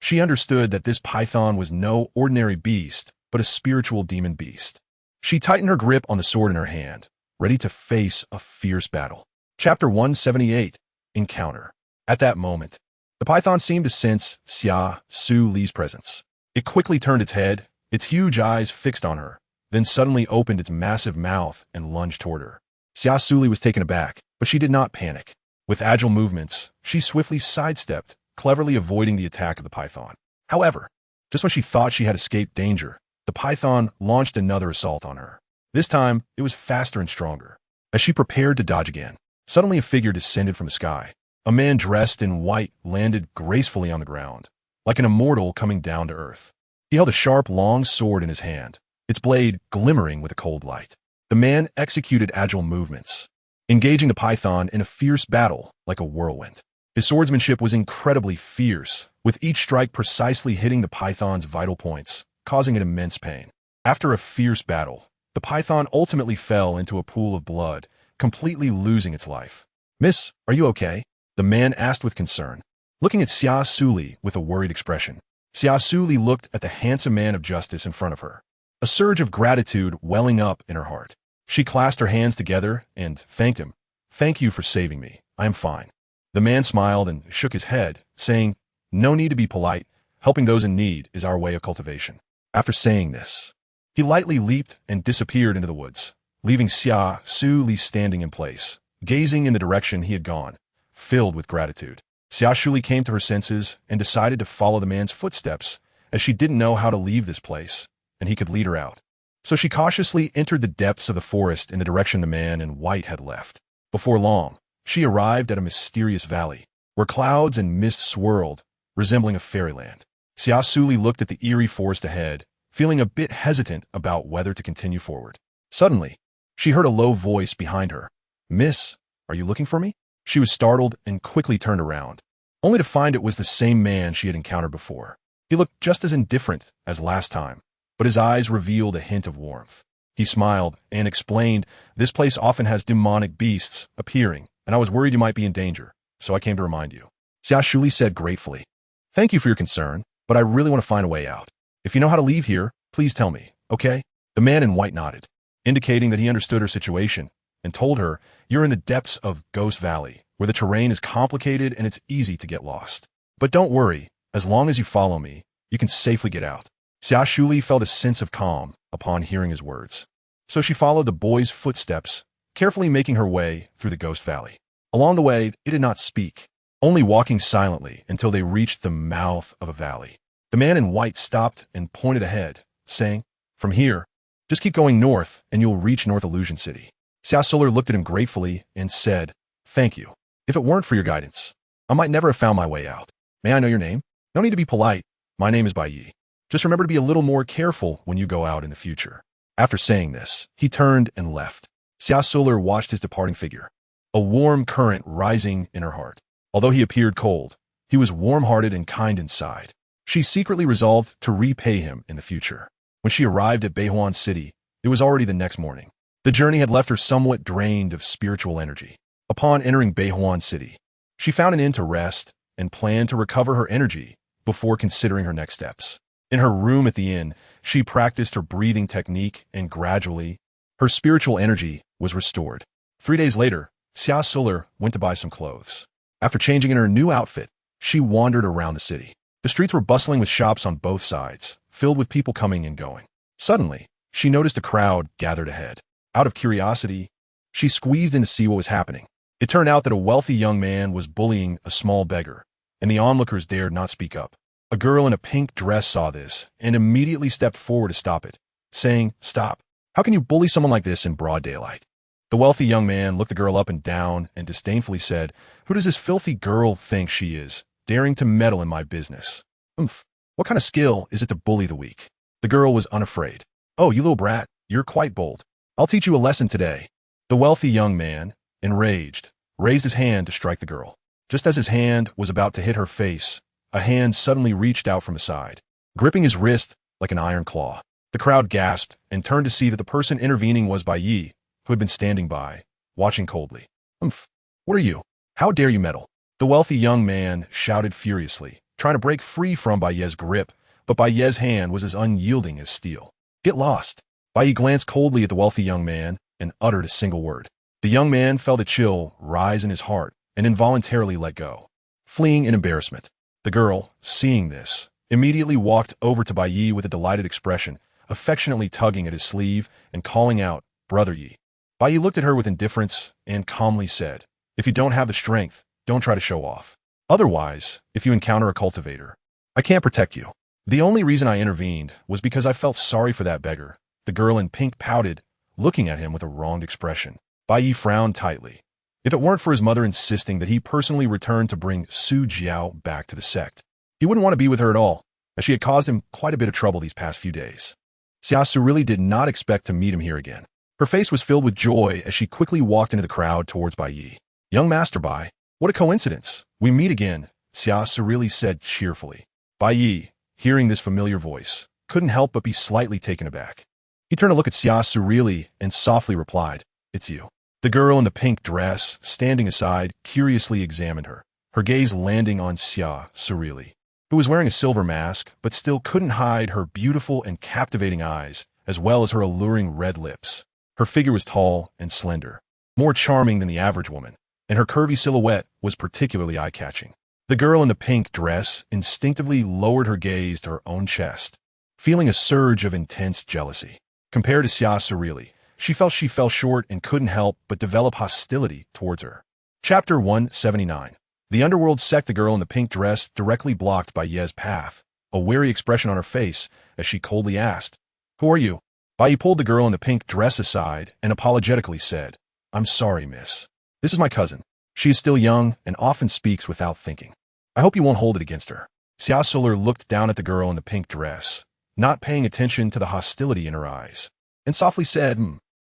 She understood that this python was no ordinary beast, but a spiritual demon beast. She tightened her grip on the sword in her hand, ready to face a fierce battle. Chapter 178, Encounter. At that moment, the python seemed to sense Xia Suli's presence. It quickly turned its head, its huge eyes fixed on her, then suddenly opened its massive mouth and lunged toward her. Xia Suli was taken aback, but she did not panic. With agile movements, she swiftly sidestepped, cleverly avoiding the attack of the python. However, just when she thought she had escaped danger, the python launched another assault on her. This time, it was faster and stronger. As she prepared to dodge again, suddenly a figure descended from the sky. A man dressed in white landed gracefully on the ground, like an immortal coming down to earth. He held a sharp, long sword in his hand, its blade glimmering with a cold light. The man executed agile movements, engaging the python in a fierce battle like a whirlwind. His swordsmanship was incredibly fierce, with each strike precisely hitting the python's vital points, causing it immense pain. After a fierce battle, the python ultimately fell into a pool of blood, completely losing its life. Miss, are you okay? The man asked with concern, looking at Xia Suli with a worried expression. Xia Suli looked at the handsome man of justice in front of her, a surge of gratitude welling up in her heart. She clasped her hands together and thanked him. Thank you for saving me. I am fine. The man smiled and shook his head, saying, No need to be polite. Helping those in need is our way of cultivation. After saying this, he lightly leaped and disappeared into the woods, leaving Xia Suli standing in place, gazing in the direction he had gone, filled with gratitude. Xia Suli came to her senses and decided to follow the man's footsteps, as she didn't know how to leave this place, and he could lead her out. So she cautiously entered the depths of the forest in the direction the man in white had left. Before long, she arrived at a mysterious valley, where clouds and mist swirled, resembling a fairyland. Xia Suli looked at the eerie forest ahead, feeling a bit hesitant about whether to continue forward. Suddenly, she heard a low voice behind her. Miss, are you looking for me? She was startled and quickly turned around, only to find it was the same man she had encountered before. He looked just as indifferent as last time, but his eyes revealed a hint of warmth. He smiled and explained, This place often has demonic beasts appearing, and I was worried you might be in danger, so I came to remind you. Xia Suli said gratefully, Thank you for your concern, but I really want to find a way out. If you know how to leave here, please tell me, okay? The man in white nodded, indicating that he understood her situation, and told her, "You're in the depths of Ghost Valley, where the terrain is complicated and it's easy to get lost. But don't worry, as long as you follow me, you can safely get out." Xia Suli felt a sense of calm upon hearing his words. So she followed the boy's footsteps, carefully making her way through the Ghost Valley. Along the way, it did not speak, only walking silently until they reached the mouth of a valley. The man in white stopped and pointed ahead, saying, "From here, just keep going north and you'll reach North Illusion City." Xia Suli looked at him gratefully and said, "Thank you. If it weren't for your guidance, I might never have found my way out. May I know your name?" "No need to be polite. My name is Bai Yi. Just remember to be a little more careful when you go out in the future." After saying this, he turned and left. Xia Suli watched his departing figure, a warm current rising in her heart. Although he appeared cold, he was warm-hearted and kind inside. She secretly resolved to repay him in the future. When she arrived at Beihuan City, it was already the next morning. The journey had left her somewhat drained of spiritual energy. Upon entering Beihuan City, she found an inn to rest and planned to recover her energy before considering her next steps. In her room at the inn, she practiced her breathing technique and gradually, her spiritual energy was restored. 3 days later, Xia Suli went to buy some clothes. After changing in her new outfit, she wandered around the city. The streets were bustling with shops on both sides, filled with people coming and going. Suddenly, she noticed a crowd gathered ahead. Out of curiosity, she squeezed in to see what was happening. It turned out that a wealthy young man was bullying a small beggar, and the onlookers dared not speak up. A girl in a pink dress saw this and immediately stepped forward to stop it, saying, "Stop. How can you bully someone like this in broad daylight?" The wealthy young man looked the girl up and down and disdainfully said, "Who does this filthy girl think she is, daring to meddle in my business? What kind of skill is it to bully the weak?" The girl was unafraid. "Oh, you little brat, you're quite bold. I'll teach you a lesson today." The wealthy young man, enraged, raised his hand to strike the girl. Just as his hand was about to hit her face, a hand suddenly reached out from the side, gripping his wrist like an iron claw. The crowd gasped and turned to see that the person intervening was Bai Yi, who had been standing by, watching coldly. What are you? How dare you meddle?" The wealthy young man shouted furiously, trying to break free from Bai Yi's grip, but Bai Yi's hand was as unyielding as steel. "Get lost." Bai Yi glanced coldly at the wealthy young man and uttered a single word. The young man felt a chill rise in his heart and involuntarily let go, fleeing in embarrassment. The girl, seeing this, immediately walked over to Bai Yi with a delighted expression, affectionately tugging at his sleeve and calling out, "Brother Yi." Bai Yi looked at her with indifference and calmly said, "If you don't have the strength, don't try to show off. Otherwise, if you encounter a cultivator, I can't protect you." "The only reason I intervened was because I felt sorry for that beggar." The girl in pink pouted, looking at him with a wronged expression. Bai Yi frowned tightly. If it weren't for his mother insisting that he personally return to bring Su Jiao back to the sect, he wouldn't want to be with her at all, as she had caused him quite a bit of trouble these past few days. Xia Suli really did not expect to meet him here again. Her face was filled with joy as she quickly walked into the crowd towards Bai Yi. "Young Master Bai, what a coincidence. We meet again," Xia Suli said cheerfully. Bai Yi, hearing this familiar voice, couldn't help but be slightly taken aback. He turned to look at Xia Suli and softly replied, "It's you." The girl in the pink dress, standing aside, curiously examined her, her gaze landing on Xia Suli, who was wearing a silver mask but still couldn't hide her beautiful and captivating eyes, as well as her alluring red lips. Her figure was tall and slender, more charming than the average woman, and her curvy silhouette was particularly eye-catching. The girl in the pink dress instinctively lowered her gaze to her own chest, feeling a surge of intense jealousy. Compared to Xia Suli, she felt she fell short and couldn't help but develop hostility towards her. Chapter 179. The underworld sect. The girl in the pink dress directly blocked Bai Yi's path, a wary expression on her face as she coldly asked, "Who are you?" Bai Yi pulled the girl in the pink dress aside and apologetically said, "I'm sorry, miss. This is my cousin. She is still young and often speaks without thinking. I hope you won't hold it against her." Xia Suli looked down at the girl in the pink dress, not paying attention to the hostility in her eyes, and softly said,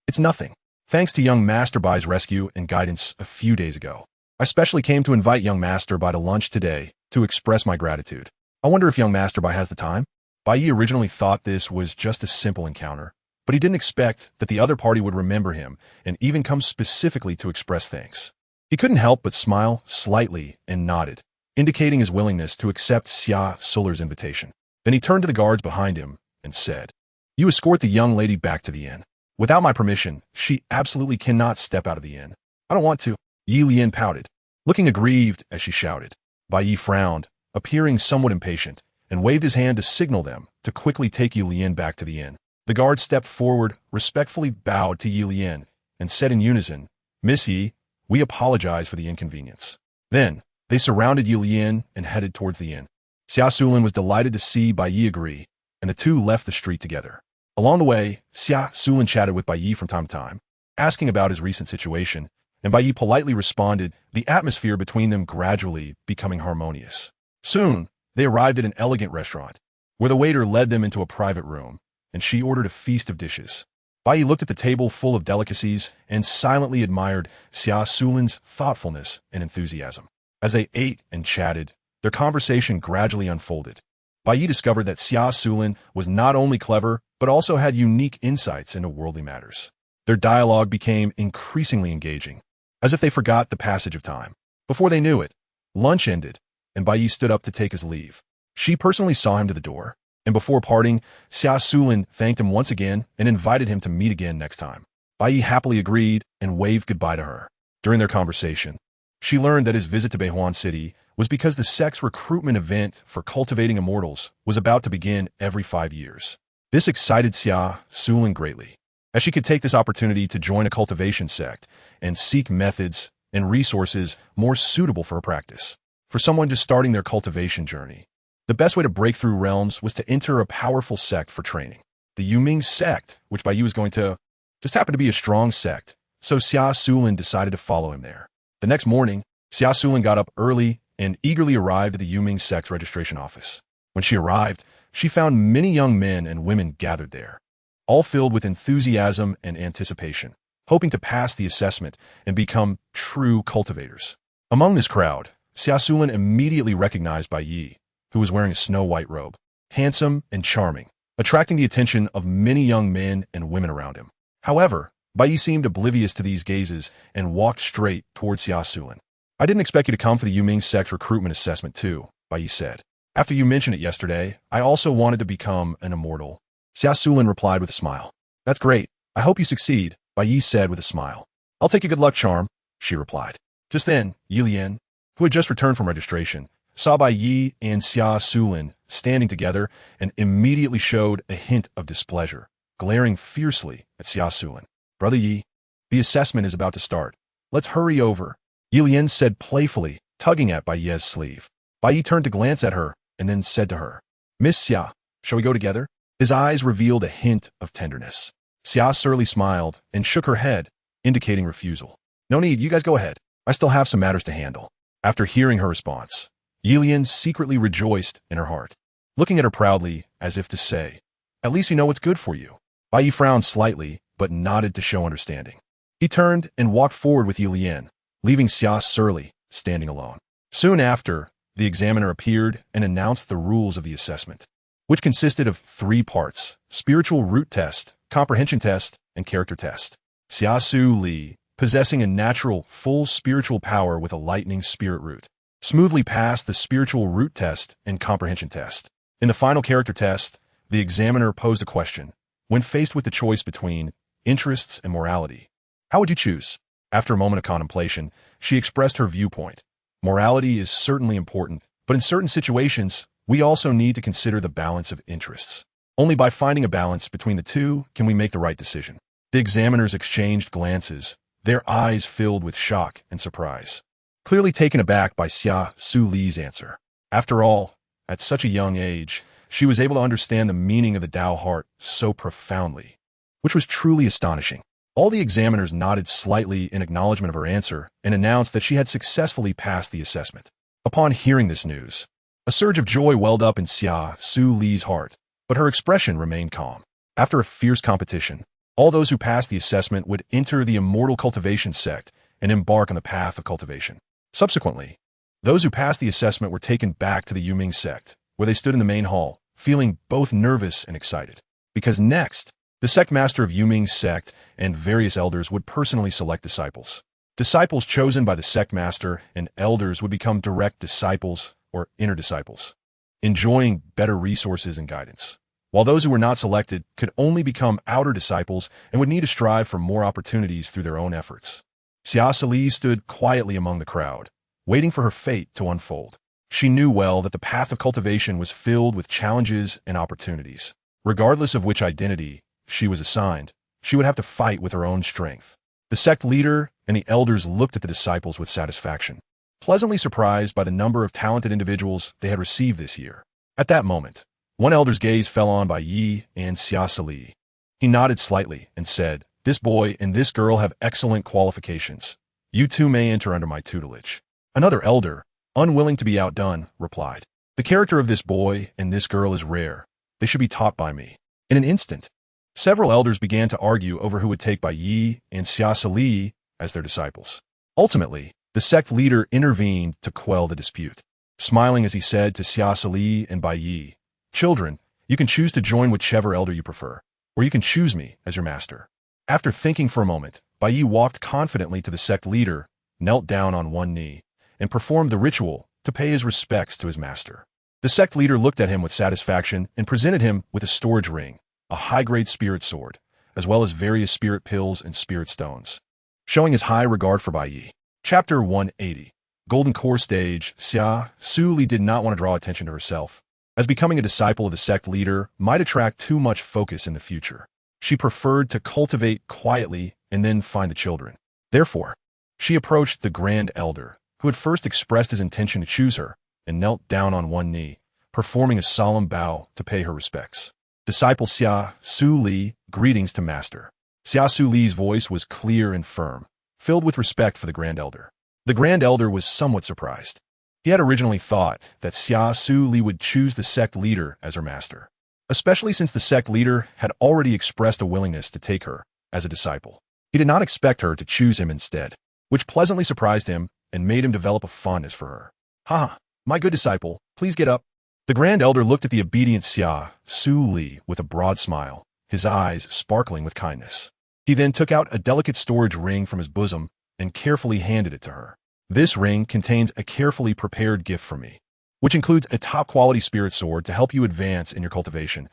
"It's nothing. Thanks to young Master Bai's rescue and guidance a few days ago, I specially came to invite young Master Bai to lunch today to express my gratitude. I wonder if young Master Bai has the time?" Bai Yi originally thought this was just a simple encounter, but he didn't expect that the other party would remember him and even come specifically to express thanks. He couldn't help but smile slightly and nodded, indicating his willingness to accept Xia Suli's invitation. Then he turned to the guards behind him and said, "You escort the young lady back to the inn." Without my permission, she absolutely cannot step out of the inn. I don't want to. Yi Lian pouted, looking aggrieved as she shouted. Bai Yi frowned, appearing somewhat impatient, and waved his hand to signal them to quickly take Yi Lian back to the inn. The guard stepped forward, respectfully bowed to Yi Lian, and said in unison, "Miss Yi, we apologize for the inconvenience." Then, they surrounded Yi Lian and headed towards the inn. Xia Suli was delighted to see Bai Yi agree, and the two left the street together. Along the way, Xia Suli chatted with Bai Yi from time to time, asking about his recent situation, and Bai Yi politely responded, the atmosphere between them gradually becoming harmonious. Soon, they arrived at an elegant restaurant, where the waiter led them into a private room, and she ordered a feast of dishes. Bai Yi looked at the table full of delicacies and silently admired Xia Suli's thoughtfulness and enthusiasm. As they ate and chatted, their conversation gradually unfolded. Bai Yi discovered that Xia Suli was not only clever, but also had unique insights into worldly matters. Their dialogue became increasingly engaging, as if they forgot the passage of time. Before they knew it, lunch ended, and Bai Yi stood up to take his leave. She personally saw him to the door, and before parting, Xia Suli thanked him once again and invited him to meet again next time. Bai Yi happily agreed and waved goodbye to her. During their conversation, she learned that his visit to Beihuan City was because the sex recruitment event for cultivating immortals was about to begin every 5 years. This excited Xia Suli greatly, as she could take this opportunity to join a cultivation sect and seek methods and resources more suitable for her practice. For someone just starting their cultivation journey, the best way to break through realms was to enter a powerful sect for training. The Yuming sect, which Bai Yi was going to, just happened to be a strong sect, so Xia Suli decided to follow him there. The next morning, Xia Suli got up early and eagerly arrived at the Yuming sect's registration office. When she arrived, she found many young men and women gathered there, all filled with enthusiasm and anticipation, hoping to pass the assessment and become true cultivators. Among this crowd, Xia Suli immediately recognized Bai Yi, who was wearing a snow-white robe, handsome and charming, attracting the attention of many young men and women around him. However, Bai Yi seemed oblivious to these gazes and walked straight towards Xia Suli. "I didn't expect you to come for the Yuming sect recruitment assessment too," Bai Yi said. "After you mentioned it yesterday, I also wanted to become an immortal." Xia Suli replied with a smile. "That's great. I hope you succeed," Bai Yi said with a smile. "I'll take a good luck charm," she replied. Just then, Yi Lian, who had just returned from registration, saw Bai Yi and Xia Suli standing together and immediately showed a hint of displeasure, glaring fiercely at Xia Suli. "Brother Yi, the assessment is about to start. Let's hurry over," Yi Lian said playfully, tugging at Bai Yi's sleeve. Bai Yi turned to glance at her and then said to her, "Miss Xia, shall we go together?" His eyes revealed a hint of tenderness. Xia Suli smiled and shook her head, indicating refusal. "No need, you guys go ahead. I still have some matters to handle." After hearing her response, Yi Lian secretly rejoiced in her heart, looking at her proudly as if to say, "At least you know what's good for you." Bai Yi frowned slightly, but nodded to show understanding. He turned and walked forward with Yi Lian, leaving Xia Suli standing alone. Soon after, the examiner appeared and announced the rules of the assessment, which consisted of 3 parts: spiritual root test, comprehension test, and character test. Xia Suli, possessing a natural, full spiritual power with a lightning spirit root, smoothly passed the spiritual root test and comprehension test. In the final character test, the examiner posed a question. When faced with the choice between interests and morality, how would you choose? After a moment of contemplation, she expressed her viewpoint. Morality is certainly important, but in certain situations, we also need to consider the balance of interests. Only by finding a balance between the two can we make the right decision. The examiners exchanged glances, their eyes filled with shock and surprise, clearly taken aback by Xia Suli's answer. After all, at such a young age, she was able to understand the meaning of the Tao heart so profoundly, which was truly astonishing. All the examiners nodded slightly in acknowledgement of her answer and announced that she had successfully passed the assessment. Upon hearing this news, a surge of joy welled up in Xia Suli's heart, but her expression remained calm. After a fierce competition, all those who passed the assessment would enter the immortal cultivation sect and embark on the path of cultivation. Subsequently, those who passed the assessment were taken back to the Yuming sect, where they stood in the main hall, feeling both nervous and excited. Because next, the sect master of Yuming's sect and various elders would personally select disciples. Disciples chosen by the sect master and elders would become direct disciples or inner disciples, enjoying better resources and guidance. while those who were not selected could only become outer disciples and would need to strive for more opportunities through their own efforts. Xia Suli stood quietly among the crowd, waiting for her fate to unfold. She knew well that the path of cultivation was filled with challenges and opportunities. Regardless of which identity she was assigned, she would have to fight with her own strength. The sect leader and the elders looked at the disciples with satisfaction, pleasantly surprised by the number of talented individuals they had received this year. At that moment, one elder's gaze fell on Bai Yi and Xia Suli. He nodded slightly and said, "This boy and this girl have excellent qualifications. You two may enter under my tutelage." Another elder, unwilling to be outdone, replied, "The character of this boy and this girl is rare. They should be taught by me." In an instant, several elders began to argue over who would take Bai Yi and Xia Suli as their disciples. Ultimately, the sect leader intervened to quell the dispute, smiling as he said to Xia Suli and Bai Yi, "Children, you can choose to join whichever elder you prefer, or you can choose me as your master." After thinking for a moment, Bai Yi walked confidently to the sect leader, knelt down on one knee, and performed the ritual to pay his respects to his master. The sect leader looked at him with satisfaction and presented him with a storage ring, a high-grade spirit sword, as well as various spirit pills and spirit stones, showing his high regard for Bai Yi. Chapter 180. Golden Core Stage. Xia Suli did not want to draw attention to herself, as becoming a disciple of the sect leader might attract too much focus in the future. She preferred to cultivate quietly and then find the children. Therefore, she approached the Grand Elder, who had first expressed his intention to choose her, and knelt down on one knee, performing a solemn bow to pay her respects. Disciple Xia Suli, greetings to Master. Xia Suli's voice was clear and firm, filled with respect for the Grand Elder. The Grand Elder was somewhat surprised. He had originally thought that Xia Suli would choose the sect leader as her master, especially since the sect leader had already expressed a willingness to take her as a disciple. He did not expect her to choose him instead, which pleasantly surprised him and made him develop a fondness for her. "Ha, my good disciple, please get up." The Grand Elder looked at the obedient Xia Suli with a broad smile, his eyes sparkling with kindness. He then took out a delicate storage ring from his bosom and carefully handed it to her. "This ring contains a carefully prepared gift for me, which includes a top-quality spirit sword to help you advance in your cultivation,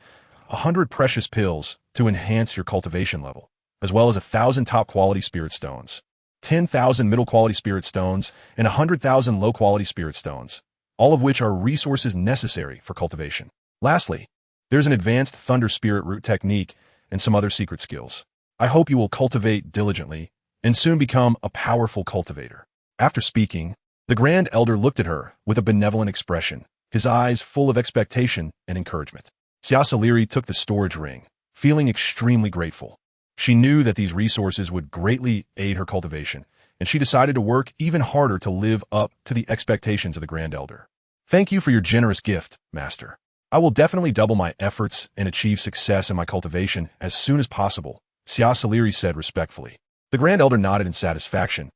100 precious pills to enhance your cultivation level, as well as 1,000 top-quality spirit stones, 10,000 middle-quality spirit stones, and 100,000 low-quality spirit stones, all of which are resources necessary for cultivation. Lastly, there's an advanced thunder spirit root technique and some other secret skills. I hope you will cultivate diligently and soon become a powerful cultivator." After speaking, the Grand Elder looked at her with a benevolent expression, his eyes full of expectation and encouragement. Xia Suli took the storage ring, feeling extremely grateful. She knew that these resources would greatly aid her cultivation, and she decided to work even harder to live up to the expectations of the Grand Elder. "Thank you for your generous gift, Master. I will definitely double my efforts and achieve success in my cultivation as soon as possible," Xia Suli said respectfully. The Grand Elder nodded in satisfaction.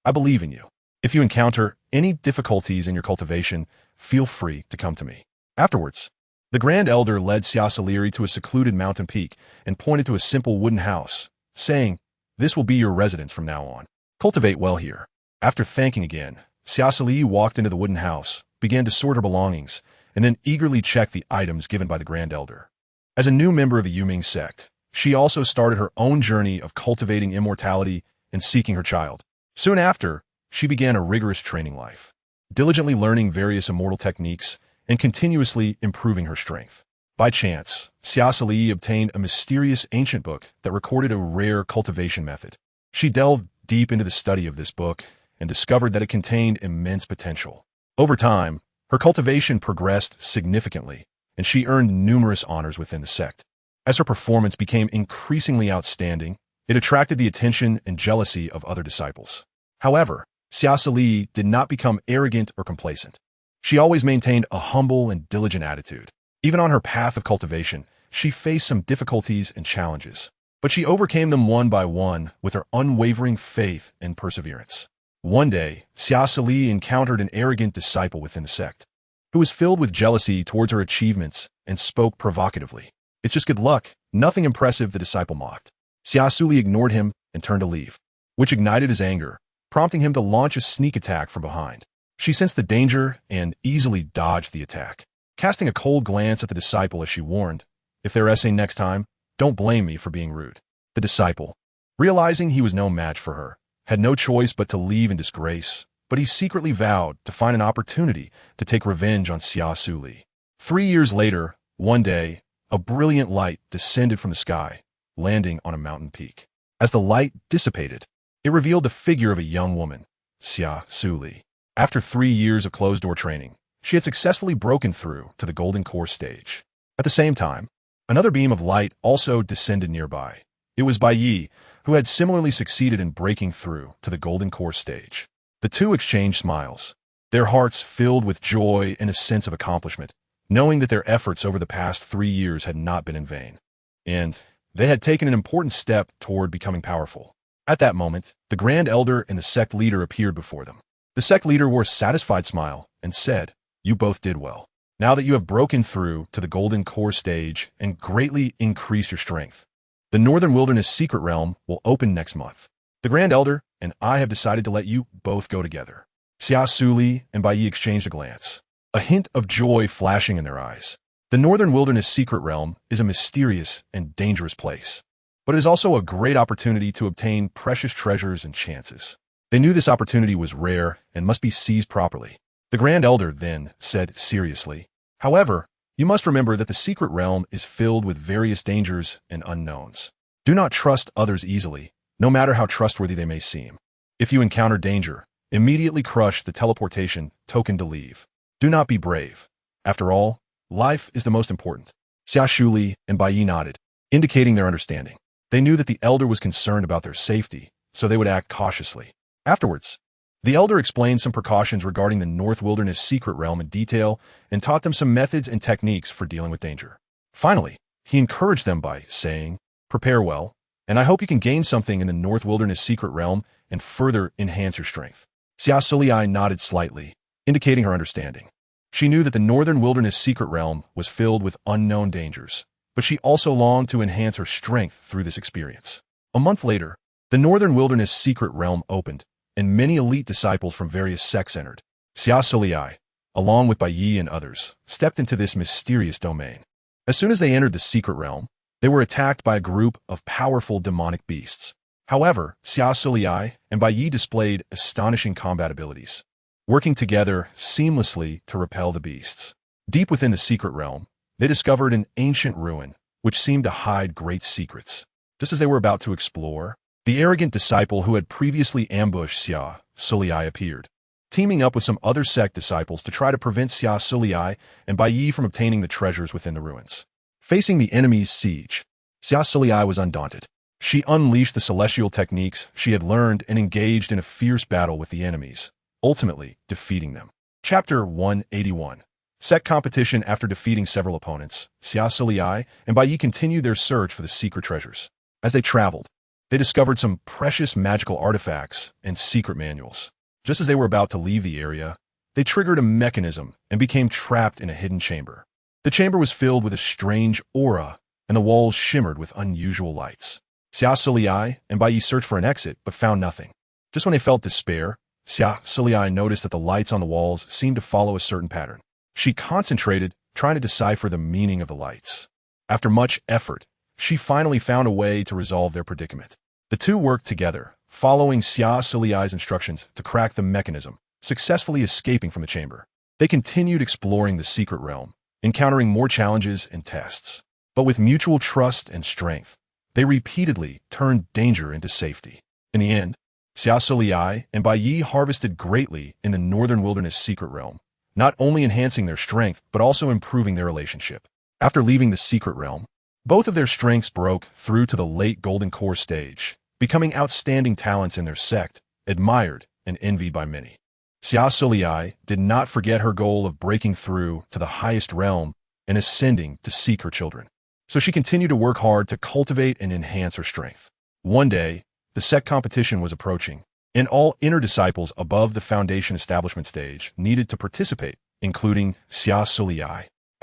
I believe in you. If you encounter any difficulties in your cultivation, feel free to come to me." Afterwards, the Grand Elder led Xia Suli to a secluded mountain peak and pointed to a simple wooden house, saying, "This will be your residence from now on. Cultivate well here." After thanking again, Xia Suli walked into the wooden house, began to sort her belongings, and then eagerly checked the items given by the Grand Elder. As a new member of the Yuming sect, she also started her own journey of cultivating immortality and seeking her child. Soon after, she began a rigorous training life, diligently learning various immortal techniques and continuously improving her strength. By chance, Xia Suli obtained a mysterious ancient book that recorded a rare cultivation method. She delved deep into the study of this book and discovered that it contained immense potential. Over time, her cultivation progressed significantly, and she earned numerous honors within the sect. As her performance became increasingly outstanding, it attracted the attention and jealousy of other disciples. However, Xia Suli did not become arrogant or complacent. She always maintained a humble and diligent attitude. Even on her path of cultivation, she faced some difficulties and challenges, but she overcame them one by one with her unwavering faith and perseverance. One day, Xia Suli encountered an arrogant disciple within the sect, who was filled with jealousy towards her achievements and spoke provocatively. "It's just good luck, nothing impressive," the disciple mocked. Xia Suli ignored him and turned to leave, which ignited his anger, prompting him to launch a sneak attack from behind. She sensed the danger and easily dodged the attack. casting a cold glance at the disciple as she warned, "If they're essaying next time, don't blame me for being rude." The disciple, realizing he was no match for her, had no choice but to leave in disgrace, but he secretly vowed to find an opportunity to take revenge on Xia Suli. 3 years later, one day, a brilliant light descended from the sky, landing on a mountain peak. As the light dissipated, it revealed the figure of a young woman, Xia Suli. After 3 years of closed-door training, she had successfully broken through to the golden core stage. At the same time, another beam of light also descended nearby. It was Yi, who had similarly succeeded in breaking through to the golden core stage. The two exchanged smiles, their hearts filled with joy and a sense of accomplishment, knowing that their efforts over the past 3 years had not been in vain. And they had taken an important step toward becoming powerful. At that moment, the Grand Elder and the sect leader appeared before them. The sect leader wore a satisfied smile and said, "You both did well. Now that you have broken through to the golden core stage and greatly increased your strength, the Northern Wilderness Secret Realm will open next month. The Grand Elder and I have decided to let you both go together." Xia Suli and Yi exchanged a glance, a hint of joy flashing in their eyes. The Northern Wilderness Secret Realm is a mysterious and dangerous place, but it is also a great opportunity to obtain precious treasures and chances. They knew this opportunity was rare and must be seized properly. The Grand Elder then said seriously, "However, you must remember that the secret realm is filled with various dangers and unknowns. Do not trust others easily, no matter how trustworthy they may seem. If you encounter danger, immediately crush the teleportation token to leave. Do not be brave. After all, life is the most important." Xia Suli and Yi nodded, indicating their understanding. They knew that the Elder was concerned about their safety, so they would act cautiously. Afterwards, the Elder explained some precautions regarding the North Wilderness Secret Realm in detail and taught them some methods and techniques for dealing with danger. Finally, he encouraged them by saying, "Prepare well, and I hope you can gain something in the North Wilderness Secret Realm and further enhance your strength." Xia Suli nodded slightly, indicating her understanding. She knew that the Northern Wilderness Secret Realm was filled with unknown dangers, but she also longed to enhance her strength through this experience. A month later, the Northern Wilderness Secret Realm opened, and many elite disciples from various sects entered. Xia Suli, along with Yi and others, stepped into this mysterious domain. As soon as they entered the secret realm, they were attacked by a group of powerful demonic beasts. However, Xia Suli and Yi displayed astonishing combat abilities, working together seamlessly to repel the beasts. Deep within the secret realm, they discovered an ancient ruin, which seemed to hide great secrets. Just as they were about to explore, the arrogant disciple who had previously ambushed Xia Suli appeared, teaming up with some other sect disciples to try to prevent Xia Suli and Yi from obtaining the treasures within the ruins. Facing the enemy's siege, Xia Suli was undaunted. She unleashed the celestial techniques she had learned and engaged in a fierce battle with the enemies, ultimately defeating them. Chapter 181. Sect competition. After defeating several opponents, Xia Suli and Yi continued their search for the secret treasures. As they traveled, they discovered some precious magical artifacts and secret manuals. Just as they were about to leave the area, they triggered a mechanism and became trapped in a hidden chamber. The chamber was filled with a strange aura, and the walls shimmered with unusual lights. Xia Suli and Yi searched for an exit, but found nothing. Just when they felt despair, Xia Suli noticed that the lights on the walls seemed to follow a certain pattern. She concentrated, trying to decipher the meaning of the lights. After much effort, she finally found a way to resolve their predicament. The two worked together, following Xia Suli's instructions to crack the mechanism, successfully escaping from the chamber. They continued exploring the secret realm, encountering more challenges and tests. But with mutual trust and strength, they repeatedly turned danger into safety. In the end, Xia Suli and Yi harvested greatly in the Northern Wilderness Secret Realm, not only enhancing their strength, but also improving their relationship. After leaving the secret realm, both of their strengths broke through to the late Golden Core stage, becoming outstanding talents in their sect, admired and envied by many. Xia Suli did not forget her goal of breaking through to the highest realm and ascending to seek her children. So she continued to work hard to cultivate and enhance her strength. One day, the sect competition was approaching, and all inner disciples above the foundation establishment stage needed to participate, including Xia Suli.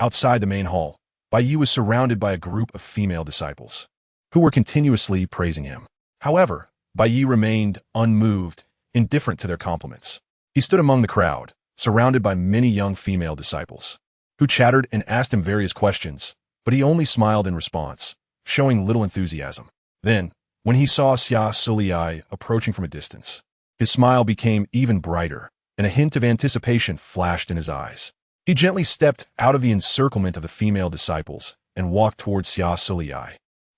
Outside the main hall, Yi was surrounded by a group of female disciples, who were continuously praising him. However, Yi remained unmoved, indifferent to their compliments. He stood among the crowd, surrounded by many young female disciples, who chattered and asked him various questions, but he only smiled in response, showing little enthusiasm. Then, when he saw Xia Suli approaching from a distance, his smile became even brighter, and a hint of anticipation flashed in his eyes. He gently stepped out of the encirclement of the female disciples and walked towards Xia Suli,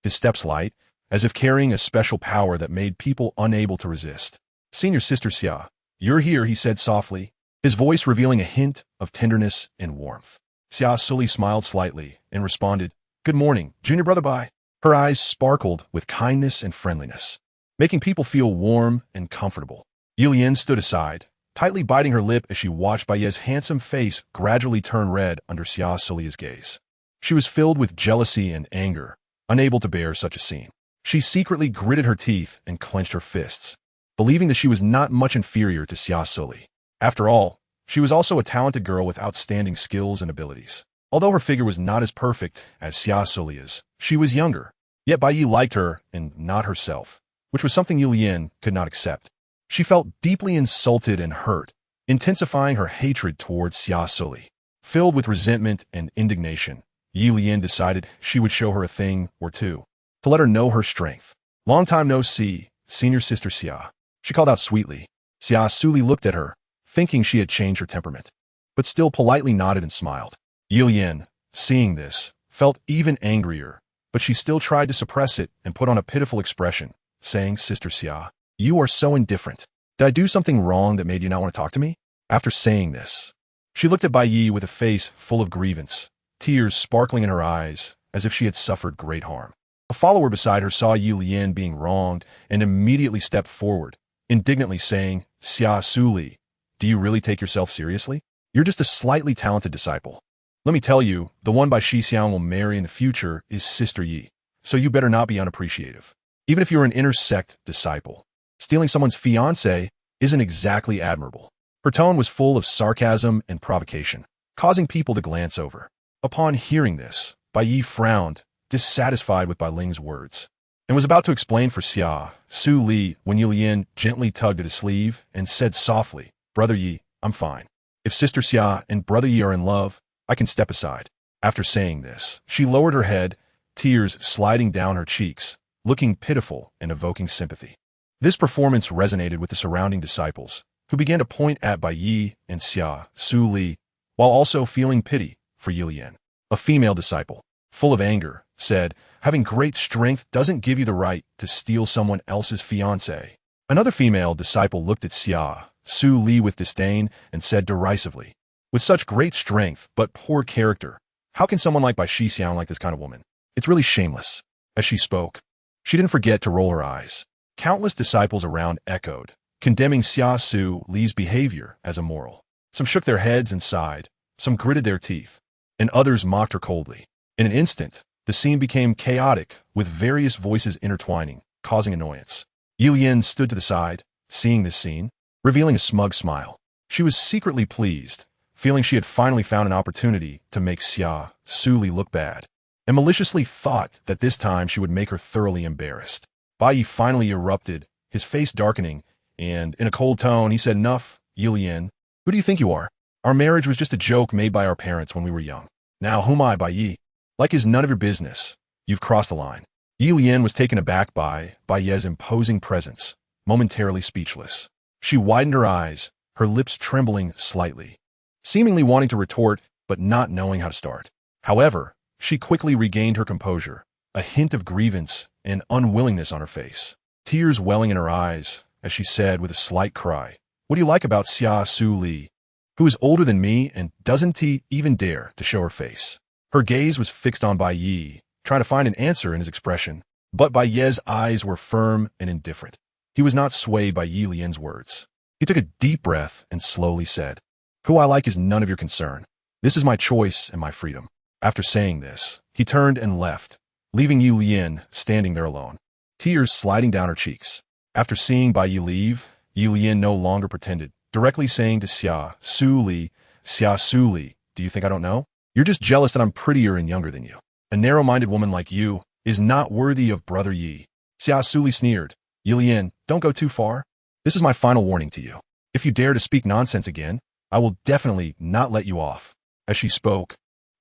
his steps light, as if carrying a special power that made people unable to resist. "Senior Sister Xia, you're here," he said softly, his voice revealing a hint of tenderness and warmth. Xia Suli smiled slightly and responded, "Good morning, Junior Brother Bai." Her eyes sparkled with kindness and friendliness, making people feel warm and comfortable. Yilian stood aside, tightly biting her lip as she watched Baiye's handsome face gradually turn red under Xia Suli's gaze. She was filled with jealousy and anger, unable to bear such a scene. She secretly gritted her teeth and clenched her fists, believing that she was not much inferior to Xia Suli. After all, she was also a talented girl with outstanding skills and abilities. Although her figure was not as perfect as Xia Suli's, she was younger. Yet Bai Yi liked her and not herself, which was something Yilian could not accept. She felt deeply insulted and hurt, intensifying her hatred towards Xia Suli. Filled with resentment and indignation, Yilian decided she would show her a thing or two, to let her know her strength. "Long time no see, Senior Sister Xia," she called out sweetly. Xia Suli looked at her, thinking she had changed her temperament, but still politely nodded and smiled. Yilian, seeing this, felt even angrier, but she still tried to suppress it and put on a pitiful expression, saying, "Sister Xia, you are so indifferent. Did I do something wrong that made you not want to talk to me?" After saying this, she looked at Bai Yi with a face full of grievance, tears sparkling in her eyes as if she had suffered great harm. A follower beside her saw Yilian being wronged and immediately stepped forward, indignantly saying, "Xia Suli, do you really take yourself seriously? You're just a slightly talented disciple. Let me tell you, the one Bai Shixiang will marry in the future is Sister Yi, so you better not be unappreciative. Even if you're an inner sect disciple, stealing someone's fiancé isn't exactly admirable." Her tone was full of sarcasm and provocation, causing people to glance over. Upon hearing this, Bai Yi frowned, dissatisfied with Bai Ling's words, and was about to explain for Xia Suli when Yilian gently tugged at his sleeve and said softly, "Brother Yi, I'm fine. If Sister Xia and Brother Yi are in love, I can step aside." After saying this, she lowered her head, tears sliding down her cheeks, looking pitiful and evoking sympathy. This performance resonated with the surrounding disciples, who began to point at Bai Yi and Xia Suli, while also feeling pity for Yilian. A female disciple, full of anger, said, "Having great strength doesn't give you the right to steal someone else's fiancé." Another female disciple looked at Xia Suli with disdain and said derisively, "With such great strength but poor character, how can someone like Bai Shixiang like this kind of woman? It's really shameless." As she spoke, she didn't forget to roll her eyes. Countless disciples around echoed, condemning Xia Suli's behavior as immoral. Some shook their heads and sighed, some gritted their teeth, and others mocked her coldly. In an instant, the scene became chaotic, with various voices intertwining, causing annoyance. Yilian stood to the side, seeing this scene, revealing a smug smile. She was secretly pleased, feeling she had finally found an opportunity to make Xia Suli look bad, and maliciously thought that this time she would make her thoroughly embarrassed. Bai Yi finally erupted, his face darkening, and in a cold tone he said, "Enough, Yilian. Who do you think you are? Our marriage was just a joke made by our parents when we were young. Now who am I, Bai Yi? Like is none of your business. You've crossed the line." Yilian was taken aback by Baiye's imposing presence, momentarily speechless. She widened her eyes, her lips trembling slightly, seemingly wanting to retort but not knowing how to start. However, she quickly regained her composure, a hint of grievance and unwillingness on her face, tears welling in her eyes as she said with a slight cry, "What do you like about Xia Suli, who is older than me and doesn't even dare to show her face?" Her gaze was fixed on Bai Yi, trying to find an answer in his expression, but Bai Ye's eyes were firm and indifferent. He was not swayed by Yi Lian's words. He took a deep breath and slowly said, "Who I like is none of your concern. This is my choice and my freedom." After saying this, he turned and left, leaving Yi Lian standing there alone, tears sliding down her cheeks. After seeing Bai Yi leave, Yi Lian no longer pretended, directly saying to Xia Suli, "Xia Suli, do you think I don't know? You're just jealous that I'm prettier and younger than you. A narrow-minded woman like you is not worthy of Brother Yi." Xia Suli sneered, "Yilian, don't go too far. This is my final warning to you. If you dare to speak nonsense again, I will definitely not let you off." As she spoke,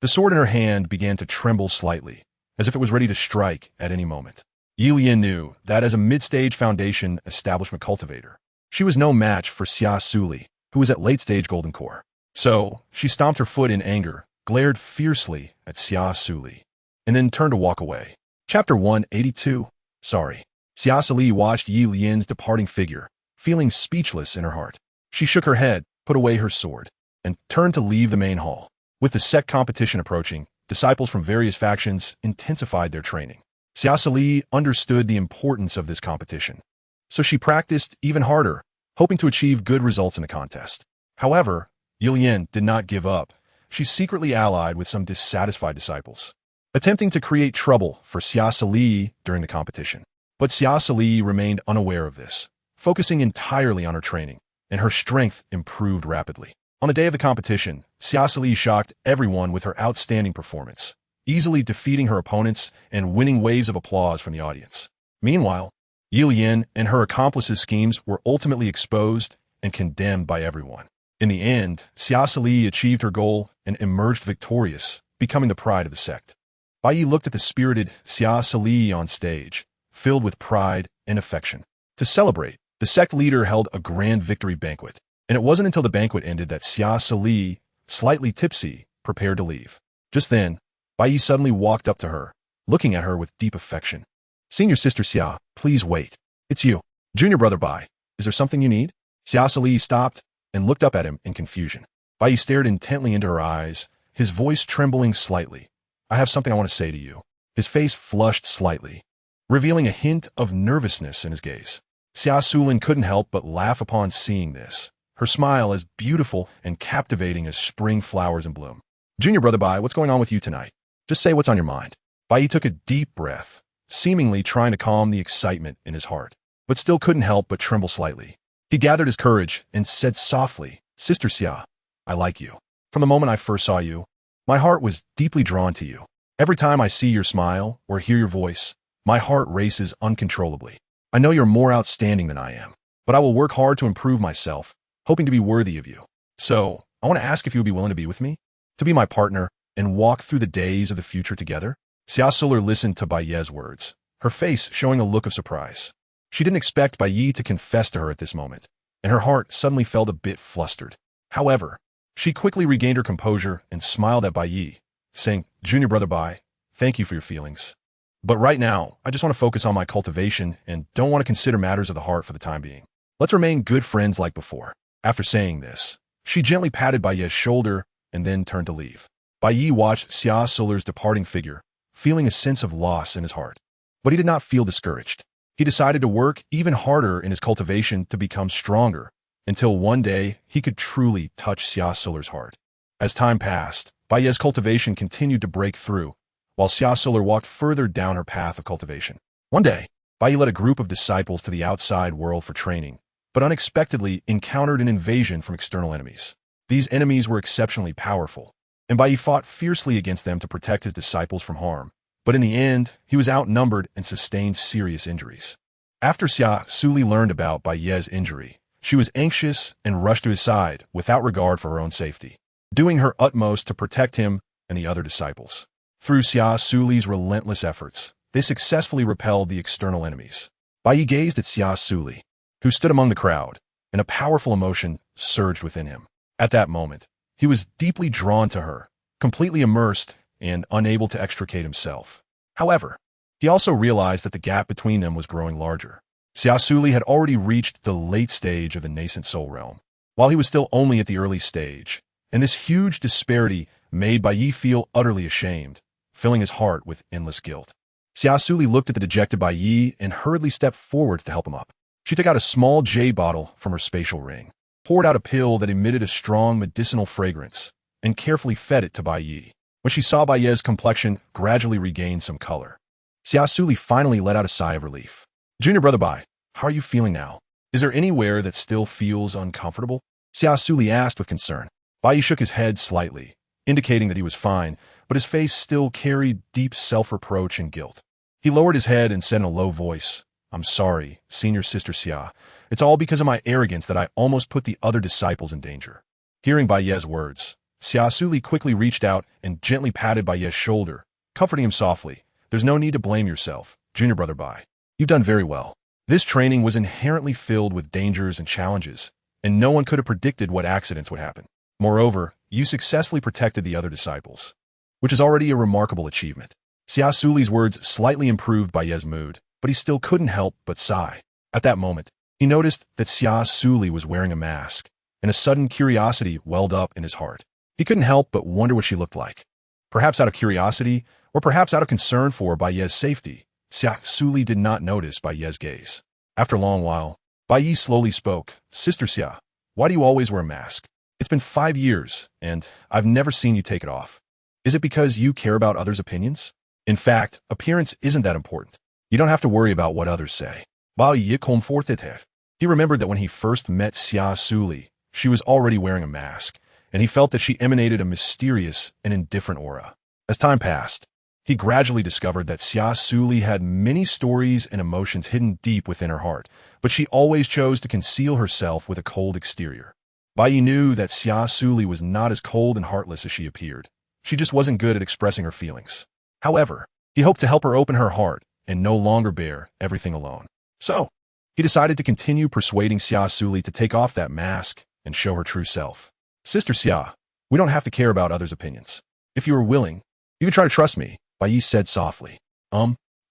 The sword in her hand began to tremble slightly, as if it was ready to strike at any moment. Yi knew that as a mid-stage foundation establishment cultivator, she was no match for Xia Suli, who was at late-stage golden core. So, she stomped her foot in anger, glared fiercely at Xia Suli, and then turned to walk away. Chapter 182. Sorry. Xia Suli watched Yi Lian's departing figure, feeling speechless in her heart. She shook her head, put away her sword, and turned to leave the main hall. With the sect competition approaching, disciples from various factions intensified their training. Xia Suli understood the importance of this competition, so she practiced even harder, hoping to achieve good results in the contest. However, Yi Lian did not give up. She secretly allied with some dissatisfied disciples, attempting to create trouble for Xia Suli during the competition. But Xia Suli remained unaware of this, focusing entirely on her training, and her strength improved rapidly. On the day of the competition, Xia Suli shocked everyone with her outstanding performance, easily defeating her opponents and winning waves of applause from the audience. Meanwhile, Yi Lian and her accomplices' schemes were ultimately exposed and condemned by everyone. In the end, Xia Suli achieved her goal and emerged victorious, becoming the pride of the sect. Bai Yi looked at the spirited Xia Suli on stage, filled with pride and affection. To celebrate, the sect leader held a grand victory banquet, and it wasn't until the banquet ended that Xia Suli, slightly tipsy, prepared to leave. Just then, Bai Yi suddenly walked up to her, looking at her with deep affection. Senior sister Xia, please wait. It's you. Junior brother Bai, is there something you need? Xia Suli stopped and looked up at him in confusion. Bai Yi stared intently into her eyes, his voice trembling slightly. I have something I want to say to you. His face flushed slightly, revealing a hint of nervousness in his gaze. Xia Suli couldn't help but laugh upon seeing this, her smile as beautiful and captivating as spring flowers in bloom. Junior brother Bai, what's going on with you tonight? Just say what's on your mind. Bai Yi took a deep breath, seemingly trying to calm the excitement in his heart, but still couldn't help but tremble slightly. He gathered his courage and said softly, Sister Xia, I like you. From the moment I first saw you, my heart was deeply drawn to you. Every time I see your smile or hear your voice, my heart races uncontrollably. I know you're more outstanding than I am, but I will work hard to improve myself, hoping to be worthy of you. So, I want to ask if you would be willing to be with me, to be my partner, and walk through the days of the future together? Xia Suli listened to Bai Yi's words, her face showing a look of surprise. She didn't expect Bai Yi to confess to her at this moment, and her heart suddenly felt a bit flustered. However, she quickly regained her composure and smiled at Bai Yi, saying, Junior brother Bai, thank you for your feelings. But right now, I just want to focus on my cultivation and don't want to consider matters of the heart for the time being. Let's remain good friends like before. After saying this, she gently patted Bai Yi's shoulder and then turned to leave. Bai Yi watched Xia Suli's departing figure, feeling a sense of loss in his heart. But he did not feel discouraged. He decided to work even harder in his cultivation to become stronger, until one day he could truly touch Xia Suli's heart. As time passed, Bai Yi's cultivation continued to break through, while Xia Suli walked further down her path of cultivation. One day, Bai Yi led a group of disciples to the outside world for training, but unexpectedly encountered an invasion from external enemies. These enemies were exceptionally powerful, and Bai Yi fought fiercely against them to protect his disciples from harm. But in the end, he was outnumbered and sustained serious injuries. After Xia Suli learned about Bai Yi's injury, she was anxious and rushed to his side without regard for her own safety, doing her utmost to protect him and the other disciples. Through Xia Suli's relentless efforts, they successfully repelled the external enemies. Bai Yi gazed at Xia Suli, who stood among the crowd, and a powerful emotion surged within him. At that moment, he was deeply drawn to her, completely immersed and unable to extricate himself. However, he also realized that the gap between them was growing larger. Xia Suli had already reached the late stage of the nascent soul realm, while he was still only at the early stage, and this huge disparity made Bai Yi feel utterly ashamed, filling his heart with endless guilt. Xia Suli looked at the dejected Bai Yi and hurriedly stepped forward to help him up. She took out a small jade bottle from her spatial ring, poured out a pill that emitted a strong medicinal fragrance, and carefully fed it to Bai Yi. When she saw Bai Yi's complexion gradually regain some color, Xia Suli finally let out a sigh of relief. Junior brother Bai, how are you feeling now? Is there anywhere that still feels uncomfortable? Xia Suli asked with concern. Bai Yi shook his head slightly, indicating that he was fine, but his face still carried deep self-reproach and guilt. He lowered his head and said in a low voice, I'm sorry, senior sister Xia. It's all because of my arrogance that I almost put the other disciples in danger. Hearing Bai Yi's words, Xia Suli quickly reached out and gently patted Baiye's shoulder, comforting him softly. There's no need to blame yourself, junior brother Bai. You've done very well. This training was inherently filled with dangers and challenges, and no one could have predicted what accidents would happen. Moreover, you successfully protected the other disciples, which is already a remarkable achievement. Xia Suli's words slightly improved Baiye's mood, but he still couldn't help but sigh. At that moment, he noticed that Xia Suli was wearing a mask, and a sudden curiosity welled up in his heart. He couldn't help but wonder what she looked like. Perhaps out of curiosity, or perhaps out of concern for Baiye's safety, Xia Suli did not notice Baiye's gaze. After a long while, Baiye slowly spoke. Sister Xia, why do you always wear a mask? It's been 5 years, and I've never seen you take it off. Is it because you care about others' opinions? In fact, appearance isn't that important. You don't have to worry about what others say. Baiye. He remembered that when he first met Xia Suli, she was already wearing a mask, and he felt that she emanated a mysterious and indifferent aura. As time passed, he gradually discovered that Xia Suli had many stories and emotions hidden deep within her heart, but she always chose to conceal herself with a cold exterior. Baiye knew that Xia Suli was not as cold and heartless as she appeared. She just wasn't good at expressing her feelings. However, he hoped to help her open her heart and no longer bear everything alone. So, he decided to continue persuading Xia Suli to take off that mask and show her true self. Sister Xia, we don't have to care about others' opinions. If you are willing, you can try to trust me, Baiye said softly.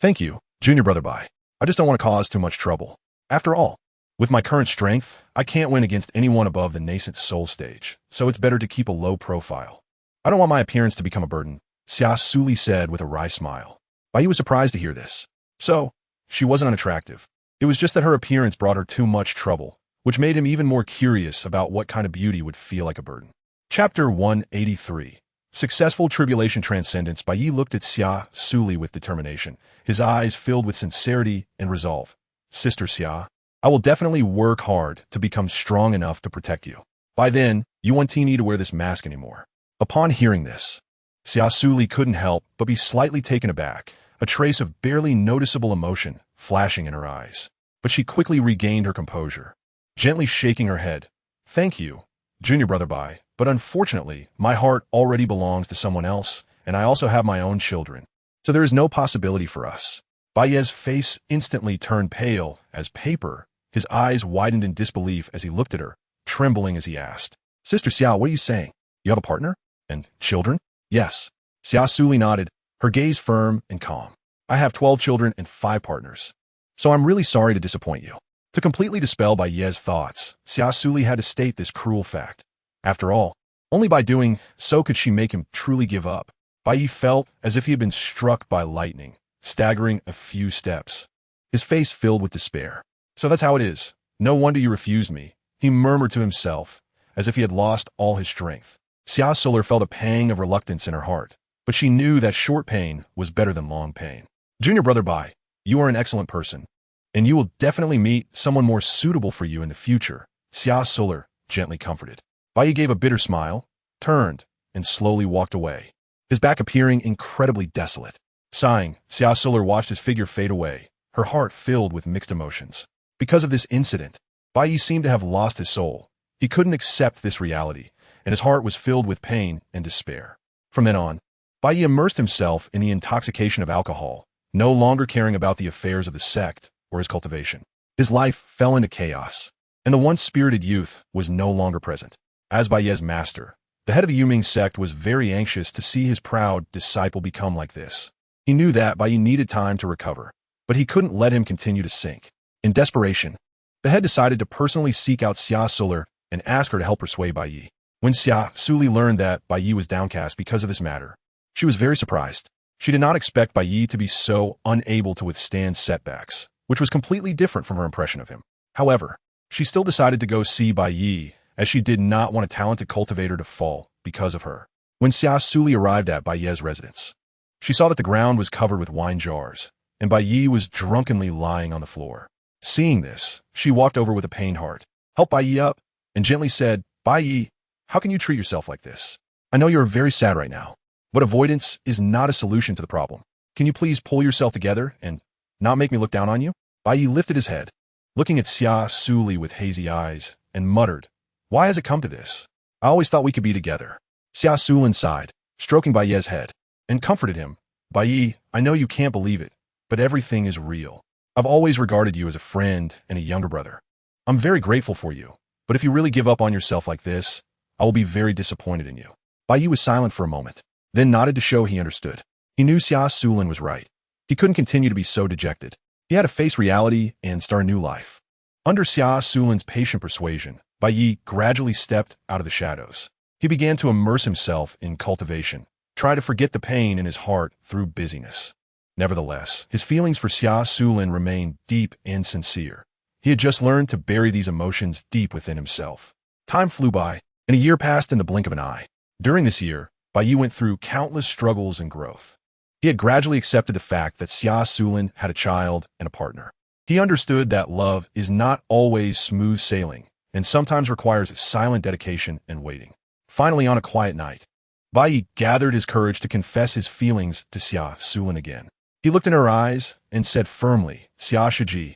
Thank you, junior brother Bai. I just don't want to cause too much trouble. After all, with my current strength, I can't win against anyone above the nascent soul stage, so it's better to keep a low profile. I don't want my appearance to become a burden, Xia Suli said with a wry smile. Baiye was surprised to hear this. So, she wasn't unattractive. It was just that her appearance brought her too much trouble, which made him even more curious about what kind of beauty would feel like a burden. Chapter 183. Successful Tribulation Transcendence. Baiye looked at Xia Suli with determination, his eyes filled with sincerity and resolve. Sister Xia, I will definitely work hard to become strong enough to protect you. By then, you won't need to wear this mask anymore. Upon hearing this, Xia Suli couldn't help but be slightly taken aback, a trace of barely noticeable emotion flashing in her eyes. But she quickly regained her composure, gently shaking her head. Thank you, junior brother Bai, but unfortunately, my heart already belongs to someone else, and I also have my own children. So there is no possibility for us. Baiye's face instantly turned pale as paper. His eyes widened in disbelief as he looked at her, trembling as he asked, Sister Xia, what are you saying? You have a partner? And children? Yes. Xia Suli nodded, her gaze firm and calm. I have 12 children and 5 partners. So I'm really sorry to disappoint you. To completely dispel Baiye's thoughts, Xia Suli had to state this cruel fact. After all, only by doing so could she make him truly give up. Baiye felt as if he had been struck by lightning, staggering a few steps, his face filled with despair. So that's how it is. No wonder you refused me, he murmured to himself, as if he had lost all his strength. Xia Suli felt a pang of reluctance in her heart, but she knew that short pain was better than long pain. Junior brother Bai, you are an excellent person, and you will definitely meet someone more suitable for you in the future, Xia Suli gently comforted. Baiye gave a bitter smile, turned, and slowly walked away, his back appearing incredibly desolate. Sighing, Xia Suli watched his figure fade away, her heart filled with mixed emotions. Because of this incident, Baiye seemed to have lost his soul. He couldn't accept this reality, and his heart was filled with pain and despair. From then on, Baiye immersed himself in the intoxication of alcohol, no longer caring about the affairs of the sect or his cultivation. His life fell into chaos, and the once spirited youth was no longer present. As Baiye's master, the head of the Yuming sect was very anxious to see his proud disciple become like this. He knew that Baiye needed time to recover, but he couldn't let him continue to sink. In desperation, the head decided to personally seek out Xia Suli and ask her to help persuade Baiye. When Xia Suli learned that Baiye was downcast because of this matter, she was very surprised. She did not expect Baiye to be so unable to withstand setbacks, which was completely different from her impression of him. However, she still decided to go see Baiye, as she did not want a talented cultivator to fall because of her. When Xia Suli arrived at Baiye's residence, she saw that the ground was covered with wine jars, and Baiye was drunkenly lying on the floor. Seeing this, she walked over with a pained heart, helped Baiye up, and gently said, Baiye, how can you treat yourself like this? I know you're very sad right now, but avoidance is not a solution to the problem. Can you please pull yourself together and not make me look down on you? Baiye lifted his head, looking at Xia Suli with hazy eyes, and muttered, Why has it come to this? I always thought we could be together. Xia Suli sighed, stroking Bai Ye's head, and comforted him. Bai Yi, I know you can't believe it, but everything is real. I've always regarded you as a friend and a younger brother. I'm very grateful for you, but if you really give up on yourself like this, I will be very disappointed in you. Bai Yi was silent for a moment, then nodded to show he understood. He knew Xia Suli was right. He couldn't continue to be so dejected. He had to face reality and start a new life. Under Xia Suli's patient persuasion, Bai Yi gradually stepped out of the shadows. He began to immerse himself in cultivation, try to forget the pain in his heart through busyness. Nevertheless, his feelings for Xia Suli remained deep and sincere. He had just learned to bury these emotions deep within himself. Time flew by, and a year passed in the blink of an eye. During this year, Bai Yi went through countless struggles and growth. He had gradually accepted the fact that Xia Suli had a child and a partner. He understood that love is not always smooth sailing and sometimes requires silent dedication and waiting. Finally, on a quiet night, Bai Yi gathered his courage to confess his feelings to Xia Suli again. He looked in her eyes and said firmly, Xia Shiji,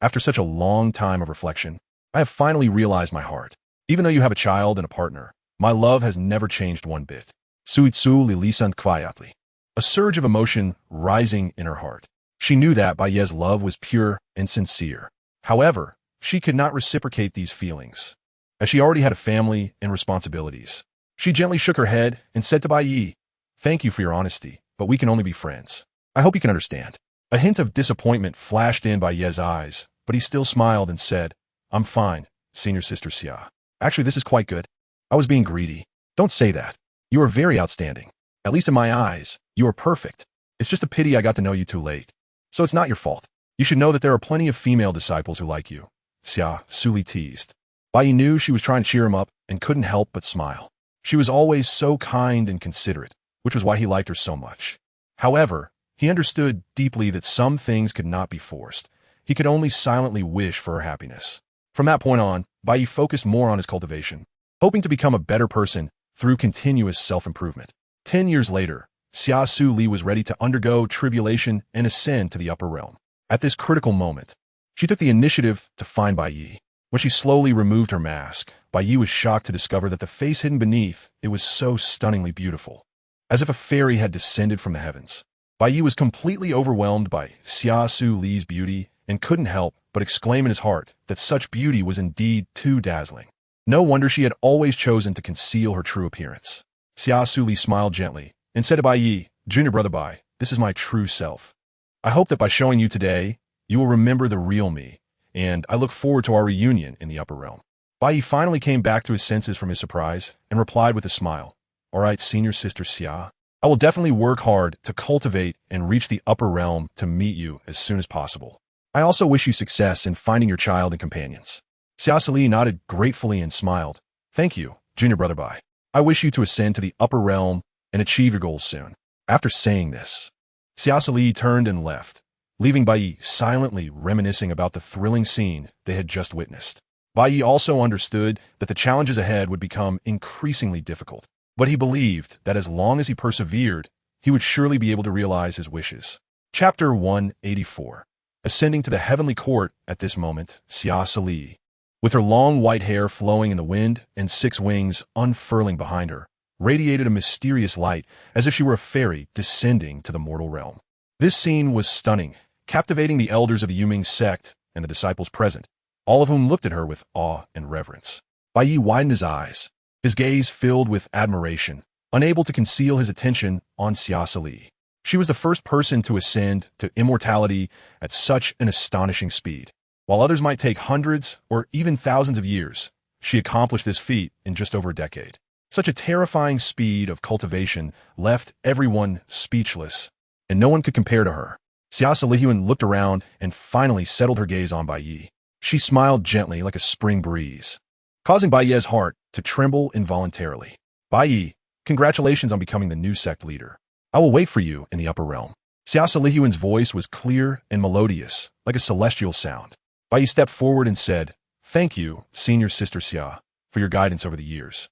after such a long time of reflection, I have finally realized my heart. Even though you have a child and a partner, my love has never changed one bit. Income.Additionally. A surge of emotion rising in her heart. She knew that Bai Ye's love was pure and sincere. However, she could not reciprocate these feelings, as she already had a family and responsibilities. She gently shook her head and said to Bai Yi, Thank you for your honesty, but we can only be friends. I hope you can understand. A hint of disappointment flashed in Bai Ye's eyes, but he still smiled and said, I'm fine, senior sister Xia. Actually, this is quite good. I was being greedy. Don't say that. You are very outstanding. At least in my eyes, you are perfect. It's just a pity I got to know you too late. So it's not your fault. You should know that there are plenty of female disciples who like you. Xia Suli teased. Bai Yi knew she was trying to cheer him up and couldn't help but smile. She was always so kind and considerate, which was why he liked her so much. However, he understood deeply that some things could not be forced. He could only silently wish for her happiness. From that point on, Bai Yi focused more on his cultivation, hoping to become a better person through continuous self-improvement. 10 years later, Xia Suli was ready to undergo tribulation and ascend to the upper realm. At this critical moment, she took the initiative to find Bai Yi. When she slowly removed her mask, Bai Yi was shocked to discover that the face hidden beneath it was so stunningly beautiful, as if a fairy had descended from the heavens. Bai Yi was completely overwhelmed by Xia Suli's beauty and couldn't help but exclaim in his heart that such beauty was indeed too dazzling. No wonder she had always chosen to conceal her true appearance. Xia Suli smiled gently and said to Bai Yi, Junior brother Bai, this is my true self. I hope that by showing you today, you will remember the real me, and I look forward to our reunion in the upper realm. Bai Yi finally came back to his senses from his surprise and replied with a smile, All right, senior sister Xia, I will definitely work hard to cultivate and reach the upper realm to meet you as soon as possible. I also wish you success in finding your child and companions. Xia Suli nodded gratefully and smiled. Thank you, Junior brother Bai. I wish you to ascend to the upper realm and achieve your goals soon. After saying this, Xia Suli turned and left, leaving Bai Yi silently reminiscing about the thrilling scene they had just witnessed. Bai Yi also understood that the challenges ahead would become increasingly difficult, but he believed that as long as he persevered, he would surely be able to realize his wishes. Chapter 184. Ascending to the heavenly court at this moment, Xia Suli, with her long white hair flowing in the wind and 6 wings unfurling behind her, radiated a mysterious light as if she were a fairy descending to the mortal realm. This scene was stunning, captivating the elders of the Yuming sect and the disciples present, all of whom looked at her with awe and reverence. Bai Yi widened his eyes, his gaze filled with admiration, unable to conceal his attention on Xia Suli. She was the first person to ascend to immortality at such an astonishing speed. While others might take hundreds or even thousands of years, she accomplished this feat in just over a decade. Such a terrifying speed of cultivation left everyone speechless, and no one could compare to her. Xia Suli looked around and finally settled her gaze on Bai Yi. She smiled gently like a spring breeze, causing Bai Yi's heart to tremble involuntarily. Bai Yi, congratulations on becoming the new sect leader. I will wait for you in the upper realm. Xia Suli's voice was clear and melodious, like a celestial sound. Bai Yi stepped forward and said, Thank you, senior sister Xia, for your guidance over the years.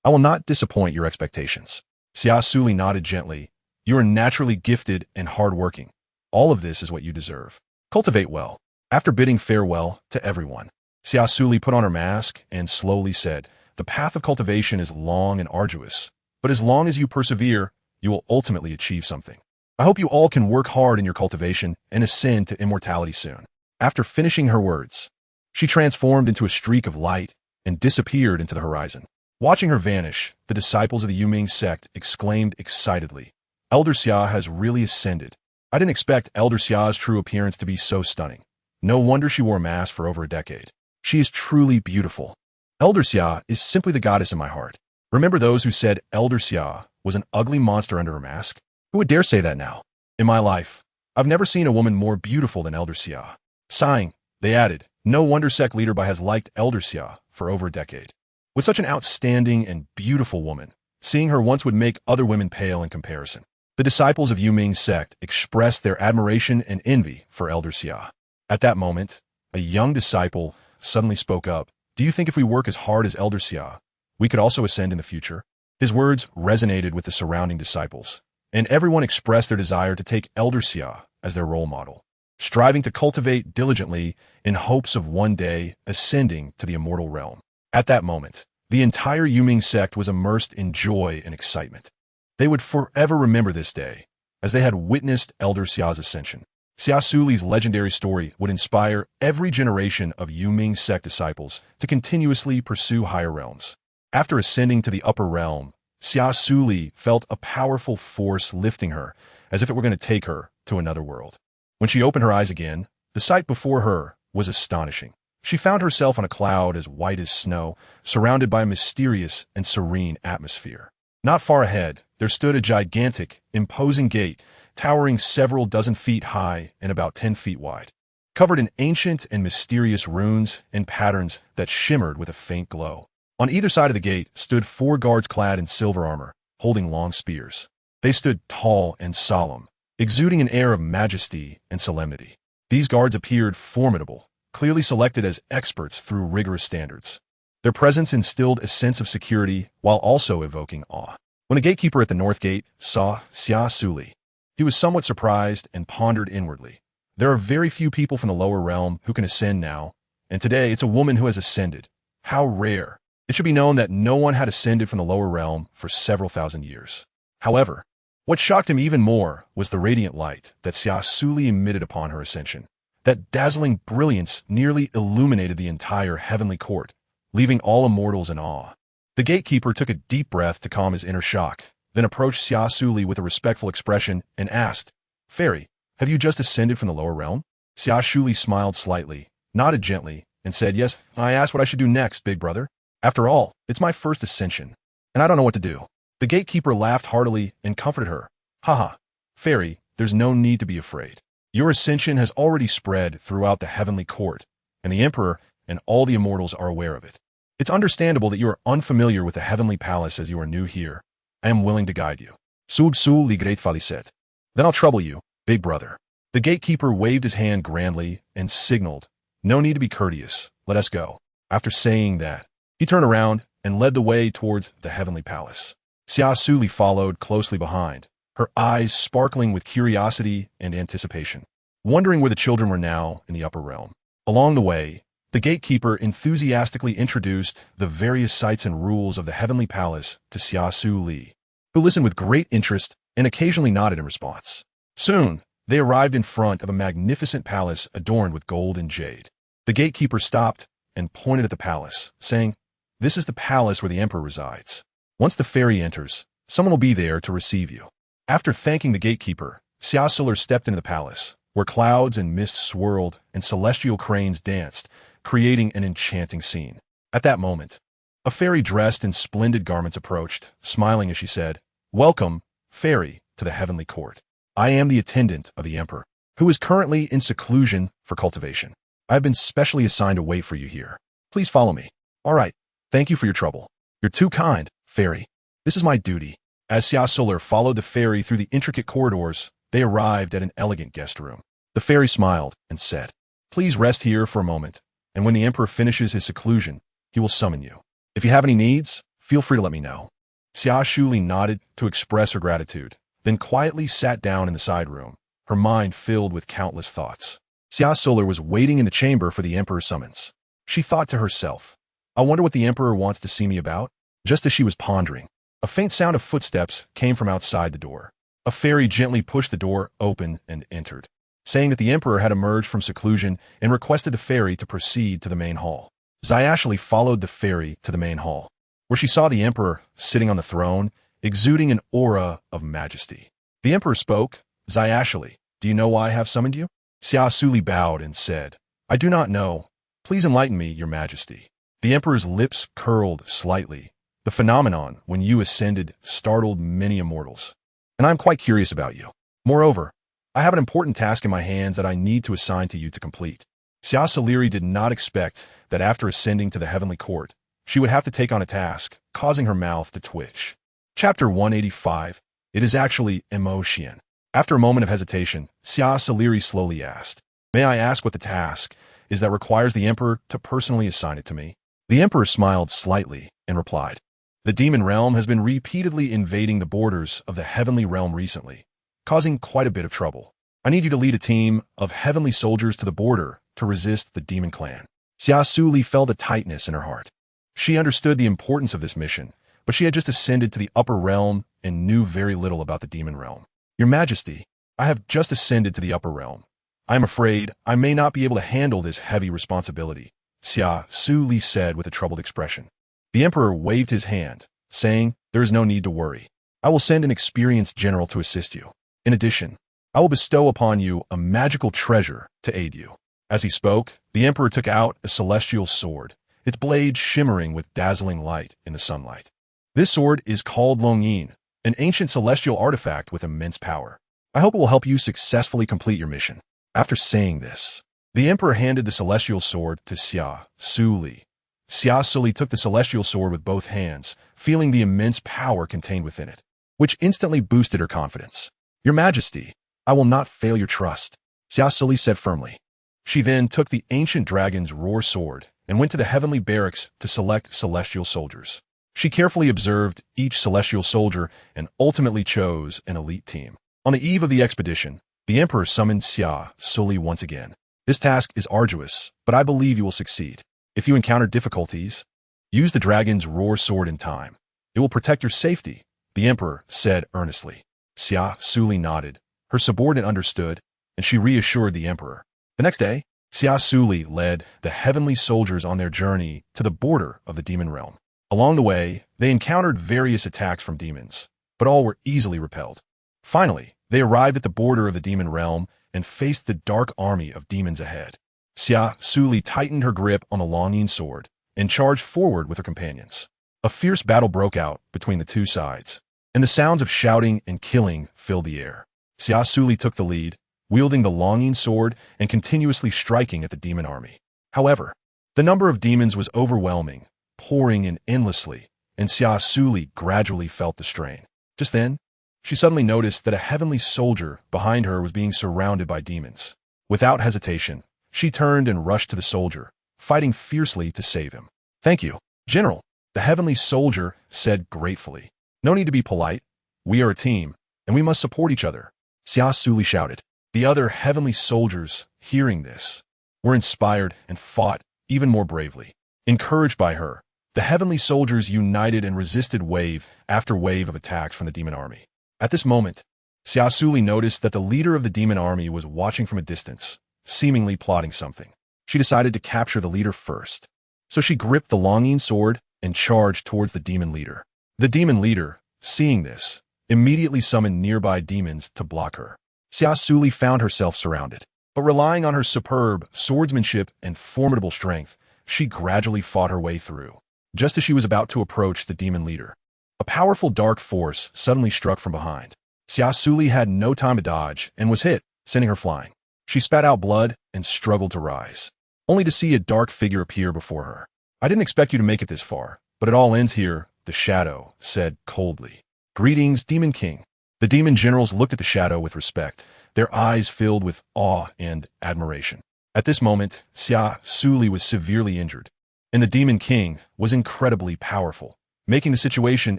I will not disappoint your expectations. Xia Suli nodded gently. You are naturally gifted and hardworking. All of this is what you deserve. Cultivate well. After bidding farewell to everyone, Xia Suli put on her mask and slowly said, The path of cultivation is long and arduous, but as long as you persevere, you will ultimately achieve something. I hope you all can work hard in your cultivation and ascend to immortality soon." After finishing her words, she transformed into a streak of light and disappeared into the horizon. Watching her vanish, the disciples of the Yuming sect exclaimed excitedly, "Elder Xia has really ascended. I didn't expect Elder Xia's true appearance to be so stunning. No wonder she wore a mask for over a decade. She is truly beautiful. Elder Xia is simply the goddess in my heart." Remember those who said Elder Xia was an ugly monster under her mask? Who would dare say that now? In my life, I've never seen a woman more beautiful than Elder Xia. Sighing, they added, "No wonder sect leader Bai has liked Elder Xia for over a decade. With such an outstanding and beautiful woman, seeing her once would make other women pale in comparison." The disciples of Yuming sect expressed their admiration and envy for Elder Xia. At that moment, a young disciple suddenly spoke up, "Do you think if we work as hard as Elder Xia, we could also ascend in the future?" His words resonated with the surrounding disciples, and everyone expressed their desire to take Elder Xia as their role model, striving to cultivate diligently in hopes of one day ascending to the immortal realm. At that moment, the entire Yuming sect was immersed in joy and excitement. They would forever remember this day, as they had witnessed Elder Xia's ascension. Xia Suli's legendary story would inspire every generation of Yuming sect disciples to continuously pursue higher realms. After ascending to the upper realm, Xia Suli felt a powerful force lifting her, as if it were going to take her to another world. When she opened her eyes again, the sight before her was astonishing. She found herself on a cloud as white as snow, surrounded by a mysterious and serene atmosphere. Not far ahead, there stood a gigantic, imposing gate, towering several dozen feet high and about 10 feet wide, covered in ancient and mysterious runes and patterns that shimmered with a faint glow. On either side of the gate stood 4 guards clad in silver armor, holding long spears. They stood tall and solemn, exuding an air of majesty and solemnity. These guards appeared formidable, clearly selected as experts through rigorous standards. Their presence instilled a sense of security while also evoking awe. When the gatekeeper at the north gate saw Xia Suli, he was somewhat surprised and pondered inwardly. There are very few people from the lower realm who can ascend now, and today it's a woman who has ascended. How rare! It should be known that no one had ascended from the lower realm for several thousand years. However, what shocked him even more was the radiant light that Xia Suli emitted upon her ascension. That dazzling brilliance nearly illuminated the entire heavenly court, leaving all immortals in awe. The gatekeeper took a deep breath to calm his inner shock, then approached Xia Suli with a respectful expression and asked, "Fairy, have you just ascended from the lower realm?" Xia Suli smiled slightly, nodded gently, and said, "Yes, I asked what I should do next, big brother. After all, it's my first ascension, and I don't know what to do." The gatekeeper laughed heartily and comforted her. "Haha, Fairy, there's no need to be afraid. Your ascension has already spread throughout the heavenly court, and the emperor and all the immortals are aware of it. It's understandable that you are unfamiliar with the heavenly palace as you are new here. I am willing to guide you." Sud Suli gratefully said. "Then I'll trouble you, big brother." The gatekeeper waved his hand grandly and signaled, "No need to be courteous. Let us go." After saying that, he turned around and led the way towards the heavenly palace. Xia Suli followed closely behind, her eyes sparkling with curiosity and anticipation, wondering where the children were now in the upper realm. Along the way, the gatekeeper enthusiastically introduced the various sights and rules of the heavenly palace to Xia Suli, who listened with great interest and occasionally nodded in response. Soon, they arrived in front of a magnificent palace adorned with gold and jade. The gatekeeper stopped and pointed at the palace, saying, "This is the palace where the emperor resides. Once the fairy enters, someone will be there to receive you." After thanking the gatekeeper, Xia Suli stepped into the palace, where clouds and mist swirled and celestial cranes danced, creating an enchanting scene. At that moment, a fairy dressed in splendid garments approached, smiling as she said, "Welcome, fairy, to the heavenly court. I am the attendant of the emperor, who is currently in seclusion for cultivation. I have been specially assigned to wait for you here. Please follow me." "All right, thank you for your trouble. You're too kind, fairy. This is my duty." As Xia Suli followed the fairy through the intricate corridors, they arrived at an elegant guest room. The fairy smiled and said, "Please rest here for a moment, and when the emperor finishes his seclusion, he will summon you. If you have any needs, feel free to let me know." Xia Suli nodded to express her gratitude, then quietly sat down in the side room, her mind filled with countless thoughts. Xia Suli was waiting in the chamber for the emperor's summons. She thought to herself, "I wonder what the emperor wants to see me about?" Just as she was pondering, A faint sound of footsteps came from outside the door. A fairy gently pushed the door open and entered, saying that the emperor had emerged from seclusion and requested the fairy to proceed to the main hall. Xia Suli followed the fairy to the main hall, where she saw the emperor sitting on the throne, exuding an aura of majesty. The emperor spoke. Xia Suli, do you know why I have summoned you? Xia Suli bowed and said, I do not know. Please enlighten me, your majesty. The emperor's lips curled slightly. The phenomenon when you ascended startled many immortals, and I am quite curious about you. Moreover, I have an important task in my hands that I need to assign to you to complete. Xia Suli did not expect that after ascending to the heavenly court, she would have to take on a task, causing her mouth to twitch. Chapter 185. It is actually emotion. After a moment of hesitation, Xia Suli slowly asked, May I ask what the task is that requires the emperor to personally assign it to me? The emperor smiled slightly and replied, The demon realm has been repeatedly invading the borders of the heavenly realm recently, causing quite a bit of trouble. I need you to lead a team of heavenly soldiers to the border to resist the demon clan. Xia Suli felt a tightness in her heart. She understood the importance of this mission, but she had just ascended to the upper realm and knew very little about the demon realm. Your Majesty, I have just ascended to the upper realm. I am afraid I may not be able to handle this heavy responsibility, Xia Suli said with a troubled expression. The emperor waved his hand, saying, There is no need to worry. I will send an experienced general to assist you. In addition, I will bestow upon you a magical treasure to aid you. As he spoke, the emperor took out a celestial sword, its blade shimmering with dazzling light in the sunlight. This sword is called Longyin, an ancient celestial artifact with immense power. I hope it will help you successfully complete your mission. After saying this, the emperor handed the celestial sword to Xia Suli. Xia Suli took the celestial sword with both hands, feeling the immense power contained within it, which instantly boosted her confidence. Your Majesty, I will not fail your trust, Xia Suli said firmly. She then took the ancient dragon's roar sword and went to the heavenly barracks to select celestial soldiers. She carefully observed each celestial soldier and ultimately chose an elite team. On the eve of the expedition, the emperor summoned Xia Suli once again. This task is arduous, but I believe you will succeed. If you encounter difficulties, use the dragon's roar sword in time. It will protect your safety, the emperor said earnestly. Xia Suli nodded. Her subordinate understood, and she reassured the emperor. The next day, Xia Suli led the heavenly soldiers on their journey to the border of the demon realm. Along the way, they encountered various attacks from demons, but all were easily repelled. Finally, they arrived at the border of the demon realm and faced the dark army of demons ahead. Xia Suli tightened her grip on the Longyin sword and charged forward with her companions. A fierce battle broke out between the two sides, and the sounds of shouting and killing filled the air. Xia Suli took the lead, wielding the Longyin sword and continuously striking at the demon army. However, the number of demons was overwhelming, pouring in endlessly, and Xia Suli gradually felt the strain. Just then, she suddenly noticed that a heavenly soldier behind her was being surrounded by demons. Without hesitation, she turned and rushed to the soldier, fighting fiercely to save him. Thank you, General, the heavenly soldier said gratefully. No need to be polite. We are a team, and we must support each other, Xia Suli shouted. The other heavenly soldiers, hearing this, were inspired and fought even more bravely. Encouraged by her, the heavenly soldiers united and resisted wave after wave of attacks from the demon army. At this moment, Xia Suli noticed that the leader of the demon army was watching from a distance, seemingly plotting something. She decided to capture the leader first. So she gripped the Longyin sword and charged towards the demon leader. The demon leader, seeing this, immediately summoned nearby demons to block her. Xia Suli found herself surrounded, but relying on her superb swordsmanship and formidable strength, she gradually fought her way through. Just as she was about to approach the demon leader, a powerful dark force suddenly struck from behind. Xia Suli had no time to dodge and was hit, sending her flying. She spat out blood and struggled to rise, only to see a dark figure appear before her. I didn't expect you to make it this far, but it all ends here, the shadow said coldly. Greetings, Demon King. The demon generals looked at the shadow with respect, their eyes filled with awe and admiration. At this moment, Xia Suli was severely injured, and the demon king was incredibly powerful, making the situation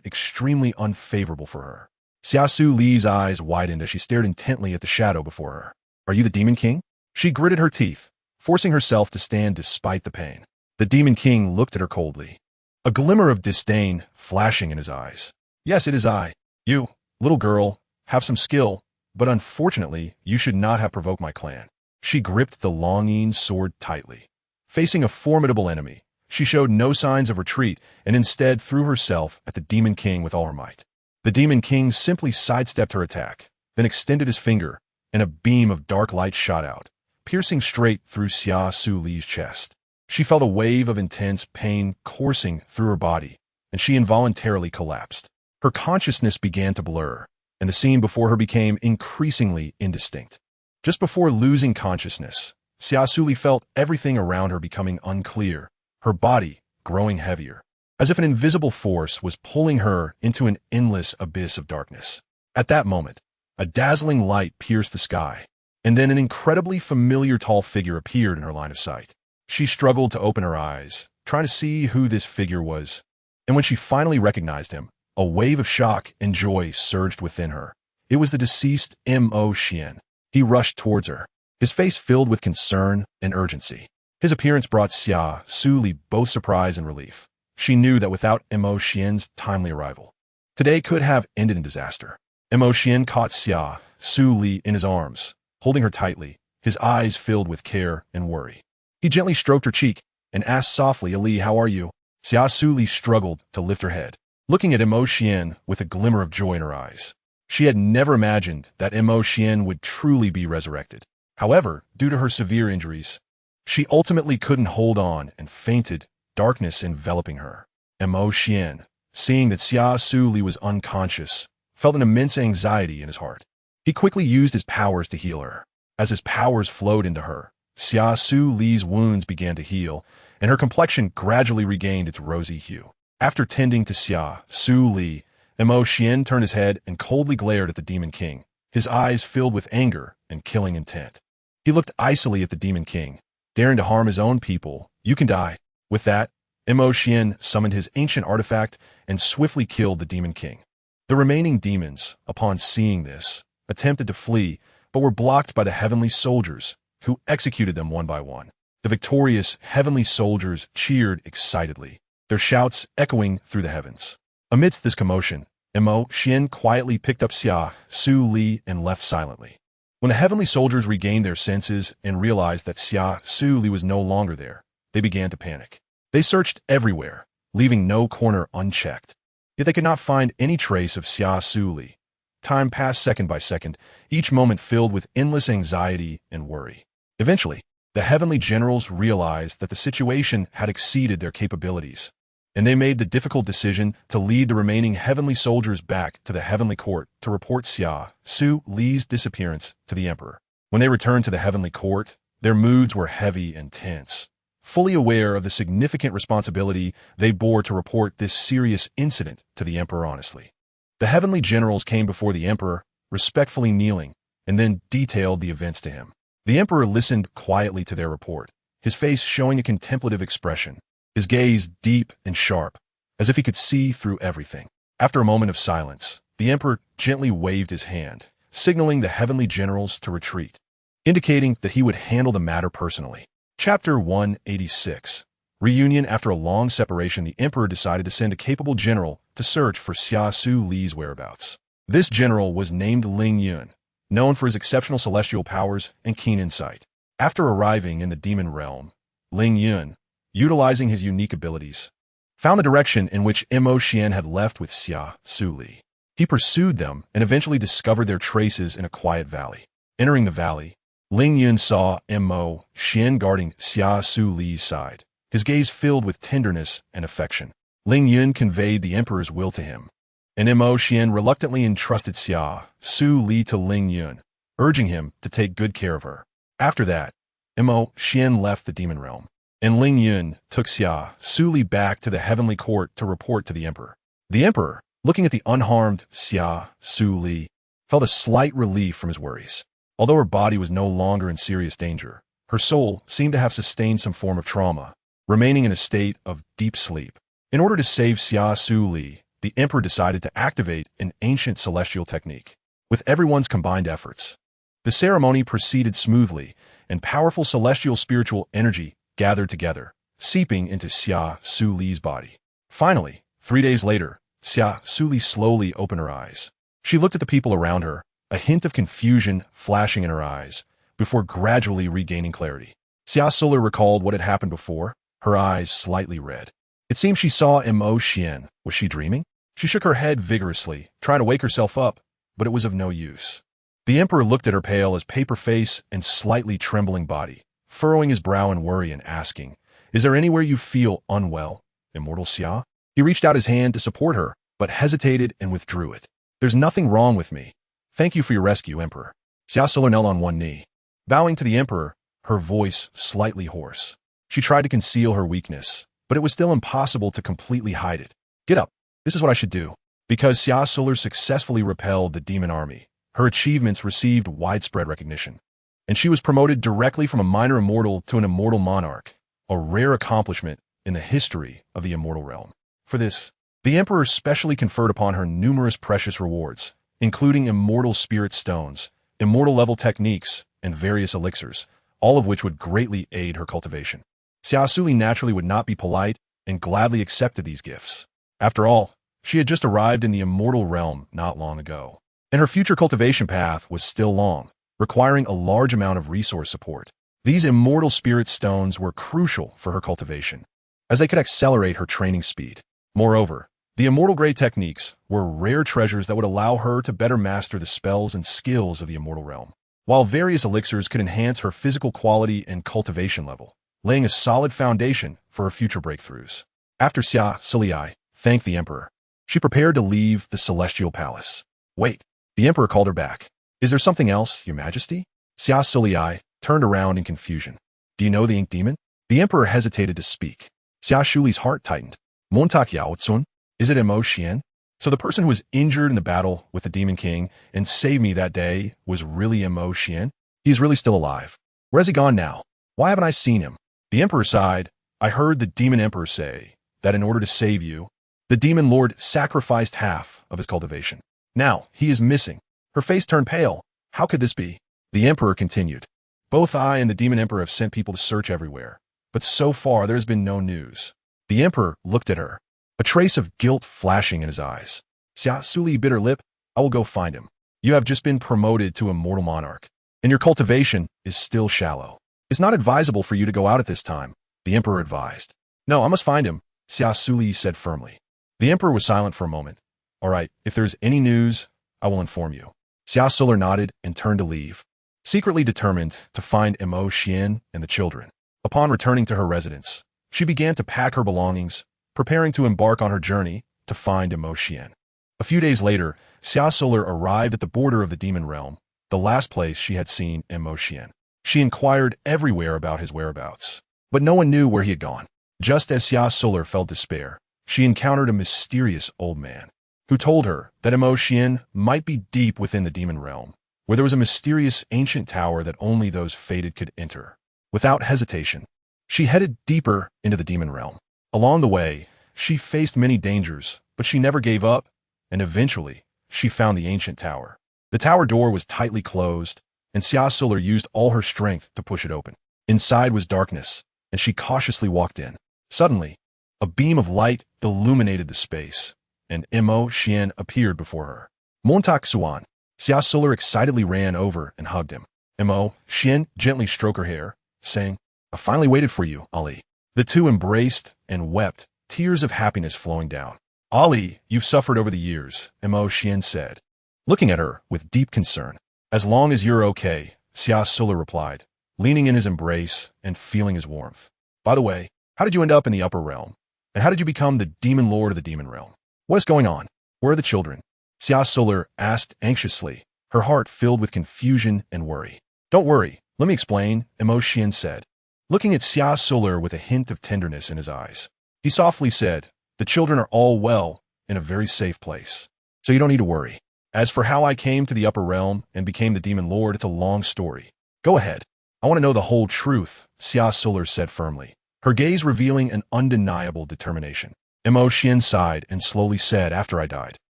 extremely unfavorable for her. Xia Suli's eyes widened as she stared intently at the shadow before her. Are you the demon king? She gritted her teeth, forcing herself to stand despite the pain. The demon king looked at her coldly, a glimmer of disdain flashing in his eyes. Yes, it is I. You, little girl, have some skill, but unfortunately, you should not have provoked my clan. She gripped the longing sword tightly. Facing a formidable enemy, she showed no signs of retreat and instead threw herself at the Demon King with all her might. The Demon King simply sidestepped her attack, then extended his finger, and a beam of dark light shot out, piercing straight through Xia Suli's chest. She felt a wave of intense pain coursing through her body, and she involuntarily collapsed. Her consciousness began to blur, and the scene before her became increasingly indistinct. Just before losing consciousness, Xia Suli felt everything around her becoming unclear, her body growing heavier, as if an invisible force was pulling her into an endless abyss of darkness. At that moment, a dazzling light pierced the sky, and then an incredibly familiar tall figure appeared in her line of sight. She struggled to open her eyes, trying to see who this figure was, and when she finally recognized him, a wave of shock and joy surged within her. It was the deceased Mo Xian. He rushed towards her, his face filled with concern and urgency. His appearance brought Xia Suli both surprise and relief. She knew that without Mo Xian's timely arrival, today could have ended in disaster. Mo Xian caught Xia Suli in his arms, holding her tightly, his eyes filled with care and worry. He gently stroked her cheek and asked softly, "Ali, how are you?" Xia Suli struggled to lift her head, looking at Mo Xian with a glimmer of joy in her eyes. She had never imagined that Mo Xian would truly be resurrected. However, due to her severe injuries, she ultimately couldn't hold on and fainted, darkness enveloping her. Mo Xian, seeing that Xia Suli was unconscious, felt an immense anxiety in his heart. He quickly used his powers to heal her. As his powers flowed into her, Xia Suli's wounds began to heal, and her complexion gradually regained its rosy hue. After tending to Xia Suli, Mo Xian turned his head and coldly glared at the Demon King, his eyes filled with anger and killing intent. He looked icily at the Demon King, daring to harm his own people. "You can die." With that, Mo Xian summoned his ancient artifact and swiftly killed the Demon King. The remaining demons, upon seeing this, attempted to flee, but were blocked by the heavenly soldiers, who executed them one by one. The victorious heavenly soldiers cheered excitedly, their shouts echoing through the heavens. Amidst this commotion, Mo Xian quietly picked up Xia Suli and left silently. When the heavenly soldiers regained their senses and realized that Xia Suli was no longer there, they began to panic. They searched everywhere, leaving no corner unchecked. Yet they could not find any trace of Xia Suli. Time passed second by second, each moment filled with endless anxiety and worry. Eventually, the heavenly generals realized that the situation had exceeded their capabilities, and they made the difficult decision to lead the remaining heavenly soldiers back to the heavenly court to report Xia Suli's disappearance to the emperor. When they returned to the heavenly court, their moods were heavy and tense. Fully aware of the significant responsibility they bore to report this serious incident to the emperor honestly. The heavenly generals came before the emperor, respectfully kneeling, and then detailed the events to him. The emperor listened quietly to their report, his face showing a contemplative expression, his gaze deep and sharp, as if he could see through everything. After a moment of silence, the emperor gently waved his hand, signaling the heavenly generals to retreat, indicating that he would handle the matter personally. Chapter 186. Reunion. After a long separation, the emperor decided to send a capable general to search for Xia Suli's whereabouts. This general was named Ling Yun, known for his exceptional celestial powers and keen insight. After arriving in the demon realm, Ling Yun, utilizing his unique abilities, found the direction in which Mo Xian had left with Xia Suli. He pursued them and eventually discovered their traces in a quiet valley. Entering the valley, Ling Yun saw Mo Xian guarding Xia Suli's side, his gaze filled with tenderness and affection. Ling Yun conveyed the emperor's will to him, and Mo Xian reluctantly entrusted Xia Suli to Ling Yun, urging him to take good care of her. After that, Mo Xian left the demon realm, and Ling Yun took Xia Suli back to the heavenly court to report to the emperor. The emperor, looking at the unharmed Xia Suli, felt a slight relief from his worries. Although her body was no longer in serious danger, her soul seemed to have sustained some form of trauma, remaining in a state of deep sleep. In order to save Xia Suli, the emperor decided to activate an ancient celestial technique. With everyone's combined efforts, the ceremony proceeded smoothly, and powerful celestial spiritual energy gathered together, seeping into Xia Suli's body. Finally, 3 days later, Xia Suli slowly opened her eyes. She looked at the people around her, a hint of confusion flashing in her eyes, before gradually regaining clarity. Xia Suli recalled what had happened before, her eyes slightly red. It seemed she saw Mo Xian. Was she dreaming? She shook her head vigorously, trying to wake herself up, but it was of no use. The emperor looked at her pale as paper face and slightly trembling body, furrowing his brow in worry and asking, "Is there anywhere you feel unwell, Immortal Xia?" He reached out his hand to support her, but hesitated and withdrew it. "There's nothing wrong with me. Thank you for your rescue, Emperor." Xia Suli knelt on one knee, bowing to the emperor, her voice slightly hoarse. She tried to conceal her weakness, but it was still impossible to completely hide it. "Get up. This is what I should do." Because Xia Suli successfully repelled the demon army, her achievements received widespread recognition, and she was promoted directly from a minor immortal to an immortal monarch, a rare accomplishment in the history of the immortal realm. For this, the emperor specially conferred upon her numerous precious rewards, including immortal spirit stones, immortal level techniques, and various elixirs, all of which would greatly aid her cultivation. Xia Suli naturally would not be polite and gladly accepted these gifts. After all, she had just arrived in the immortal realm not long ago, and her future cultivation path was still long, requiring a large amount of resource support. These immortal spirit stones were crucial for her cultivation, as they could accelerate her training speed. Moreover, the immortal grade techniques were rare treasures that would allow her to better master the spells and skills of the immortal realm, while various elixirs could enhance her physical quality and cultivation level, laying a solid foundation for her future breakthroughs. After Xia Suli thanked the emperor, she prepared to leave the celestial palace. "Wait," the emperor called her back. "Is there something else, your majesty?" Xia Suli turned around in confusion. "Do you know the ink demon?" The emperor hesitated to speak. Xia Suli's heart tightened. "Montak Yaotsun? Is it Mo Xian? So the person who was injured in the battle with the Demon King and saved me that day was really Mo Xian? He is really still alive. Where has he gone now? Why haven't I seen him?" The emperor sighed. "I heard the demon emperor say that in order to save you, the demon lord sacrificed half of his cultivation. Now he is missing." Her face turned pale. "How could this be?" The emperor continued. "Both I and the demon emperor have sent people to search everywhere, but so far there has been no news." The emperor looked at her, a trace of guilt flashing in his eyes. Xia Suli bit her lip. "I will go find him. You have just been promoted to immortal monarch, and your cultivation is still shallow. It's not advisable for you to go out at this time," the emperor advised. "No, I must find him," Xia Suli said firmly. The emperor was silent for a moment. "All right, if there's any news, I will inform you." Xia Suli nodded and turned to leave, secretly determined to find Mo Xian and the children. Upon returning to her residence, she began to pack her belongings, preparing to embark on her journey to find Mo Xian. A few days later, Xia Suli arrived at the border of the demon realm, the last place she had seen Mo Xian. She inquired everywhere about his whereabouts, but no one knew where he had gone. Just as Xia Suli felt despair, she encountered a mysterious old man, who told her that Mo Xian might be deep within the demon realm, where there was a mysterious ancient tower that only those fated could enter. Without hesitation, she headed deeper into the demon realm. Along the way, she faced many dangers, but she never gave up, and eventually, she found the ancient tower. The tower door was tightly closed, and Xia Suli used all her strength to push it open. Inside was darkness, and she cautiously walked in. Suddenly, a beam of light illuminated the space, and Mo Xian appeared before her. "Montak Suan." Xia Suli excitedly ran over and hugged him. Mo Xian gently stroked her hair, saying, "I finally waited for you, Ali." The two embraced and wept, tears of happiness flowing down. "Ali, you've suffered over the years," Mo Xian said, looking at her with deep concern. "As long as you're okay," Xia Suli replied, leaning in his embrace and feeling his warmth. "By the way, how did you end up in the upper realm? And how did you become the demon lord of the demon realm? What is going on? Where are the children?" Xia Suli asked anxiously, her heart filled with confusion and worry. "Don't worry, let me explain," Mo Xian said, looking at Xia Suli with a hint of tenderness in his eyes. He softly said, "The children are all well in a very safe place, so you don't need to worry. As for how I came to the upper realm and became the demon lord, it's a long story. Go ahead. I want to know the whole truth," Xia Suli said firmly, her gaze revealing an undeniable determination. Mo Xian sighed and slowly said, "After I died,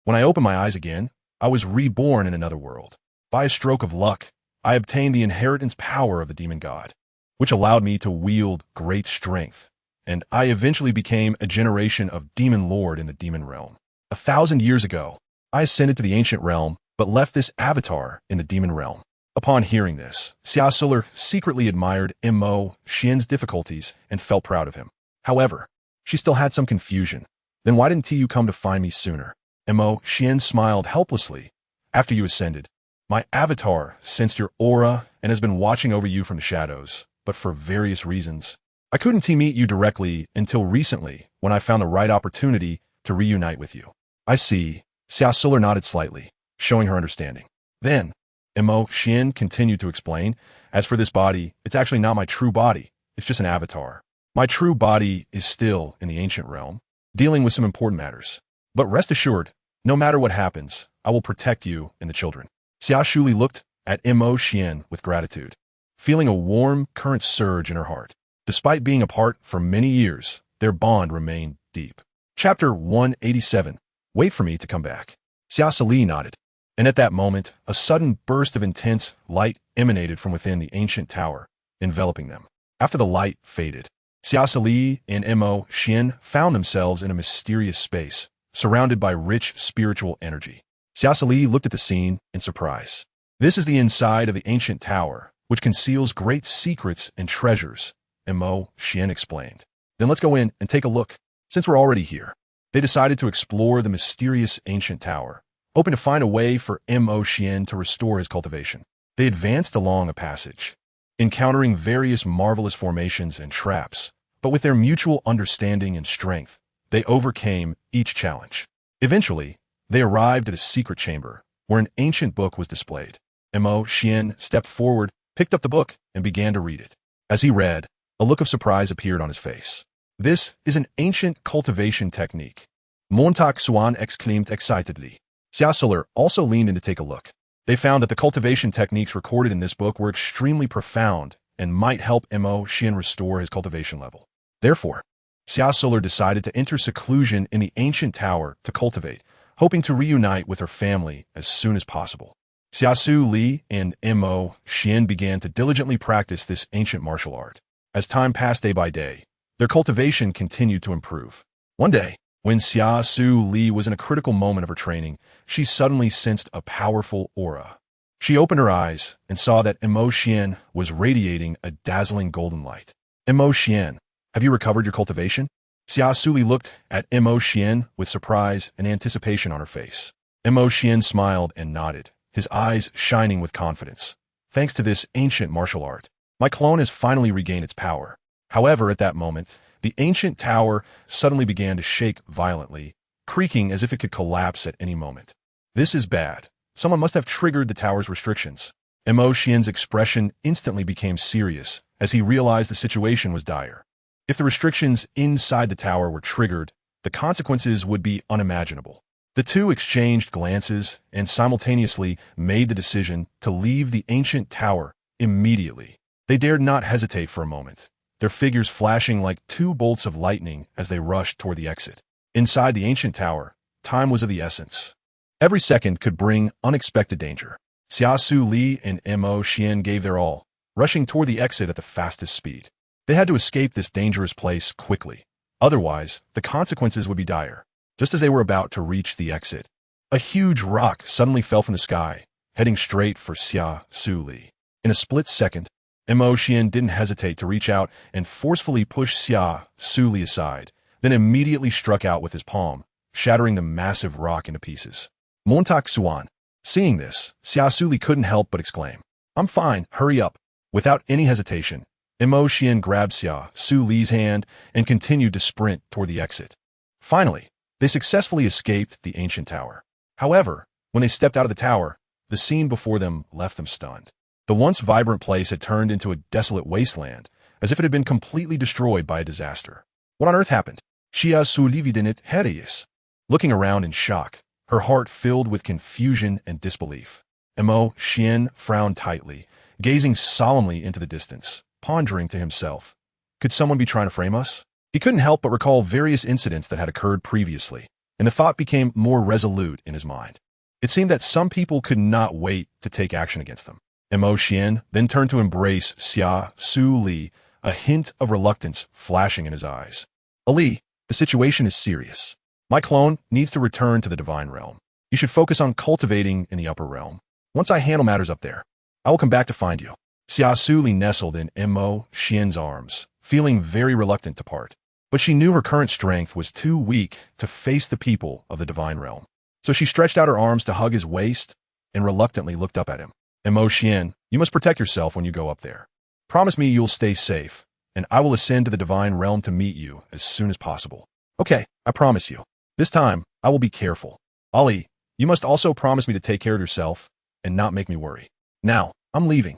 when I opened my eyes again, I was reborn in another world. By a stroke of luck, I obtained the inheritance power of the demon god, which allowed me to wield great strength, and I eventually became a generation of demon lord in the demon realm. 1,000 years ago, I ascended to the ancient realm, but left this avatar in the demon realm. Upon hearing this, Xia Suli secretly admired Mo Xian's difficulties and felt proud of him. However, she still had some confusion. Then why didn't you come to find me sooner? Mo Xian smiled helplessly. After you ascended, my avatar sensed your aura and has been watching over you from the shadows, but for various reasons. I couldn't meet you directly until recently when I found the right opportunity to reunite with you. I see. Xia Suli nodded slightly, showing her understanding. Then, Mo Xian continued to explain, as for this body, it's actually not my true body, it's just an avatar. My true body is still in the ancient realm, dealing with some important matters. But rest assured, no matter what happens, I will protect you and the children. Xia Suli looked at Mo Xian with gratitude, feeling a warm current surge in her heart. Despite being apart for many years, their bond remained deep. Chapter 187. Wait for me to come back. Xia Suli nodded, and at that moment, a sudden burst of intense light emanated from within the ancient tower, enveloping them. After the light faded, Xia Suli and Mo Xian found themselves in a mysterious space, surrounded by rich spiritual energy. Xia Suli looked at the scene in surprise. This is the inside of the ancient tower, which conceals great secrets and treasures, Mo Xian explained. Then let's go in and take a look. Since we're already here, they decided to explore the mysterious ancient tower, hoping to find a way for Mo Xian to restore his cultivation. They advanced along a passage, encountering various marvelous formations and traps, but with their mutual understanding and strength, they overcame each challenge. Eventually, they arrived at a secret chamber, where an ancient book was displayed. Mo Xian stepped forward, picked up the book, and began to read it. As he read, a look of surprise appeared on his face. This is an ancient cultivation technique. NineSuns exclaimed excitedly. Xia Suli also leaned in to take a look. They found that the cultivation techniques recorded in this book were extremely profound and might help Mo Xian restore his cultivation level. Therefore, Xia Suli decided to enter seclusion in the ancient tower to cultivate, hoping to reunite with her family as soon as possible. Xia Suli and Mo Xian began to diligently practice this ancient martial art. As time passed day by day, their cultivation continued to improve. One day, when Xia Suli was in a critical moment of her training, she suddenly sensed a powerful aura. She opened her eyes and saw that Mo Xian was radiating a dazzling golden light. Mo Xian, have you recovered your cultivation? Xia Suli looked at Mo Xian with surprise and anticipation on her face. Mo Xian smiled and nodded, his eyes shining with confidence. Thanks to this ancient martial art, my clone has finally regained its power. However, at that moment, the ancient tower suddenly began to shake violently, creaking as if it could collapse at any moment. This is bad. Someone must have triggered the tower's restrictions. Mo Xian's expression instantly became serious as he realized the situation was dire. If the restrictions inside the tower were triggered, the consequences would be unimaginable. The two exchanged glances and simultaneously made the decision to leave the ancient tower immediately. They dared not hesitate for a moment, their figures flashing like two bolts of lightning as they rushed toward the exit. Inside the ancient tower, time was of the essence. Every second could bring unexpected danger. Xia Suli and Mo Xian gave their all, rushing toward the exit at the fastest speed. They had to escape this dangerous place quickly. Otherwise, the consequences would be dire. Just as they were about to reach the exit, a huge rock suddenly fell from the sky, heading straight for Xia Suli. In a split second, Mo Xian didn't hesitate to reach out and forcefully push Xia Suli aside, then immediately struck out with his palm, shattering the massive rock into pieces. NineSuns. Seeing this, Xia Suli couldn't help but exclaim, "I'm fine, hurry up." Without any hesitation, Mo Xian grabbed Xia Suli's hand and continued to sprint toward the exit. Finally, they successfully escaped the ancient tower. However, when they stepped out of the tower, the scene before them left them stunned. The once vibrant place had turned into a desolate wasteland, as if it had been completely destroyed by a disaster. What on earth happened? Xia Suli vidinit herius. Looking around in shock, her heart filled with confusion and disbelief. Mo Xian frowned tightly, gazing solemnly into the distance, pondering to himself, could someone be trying to frame us? He couldn't help but recall various incidents that had occurred previously, and the thought became more resolute in his mind. It seemed that some people could not wait to take action against them. Mo Xian then turned to embrace Xia Suli, a hint of reluctance flashing in his eyes. Ali, the situation is serious. My clone needs to return to the divine realm. You should focus on cultivating in the upper realm. Once I handle matters up there, I will come back to find you. Xia Suli nestled in Mo Xian's arms, feeling very reluctant to part. But she knew her current strength was too weak to face the people of the divine realm. So she stretched out her arms to hug his waist and reluctantly looked up at him. Mo Xian, you must protect yourself when you go up there. Promise me you'll stay safe, and I will ascend to the divine realm to meet you as soon as possible. Okay, I promise you. This time, I will be careful. Ali, you must also promise me to take care of yourself and not make me worry. Now, I'm leaving.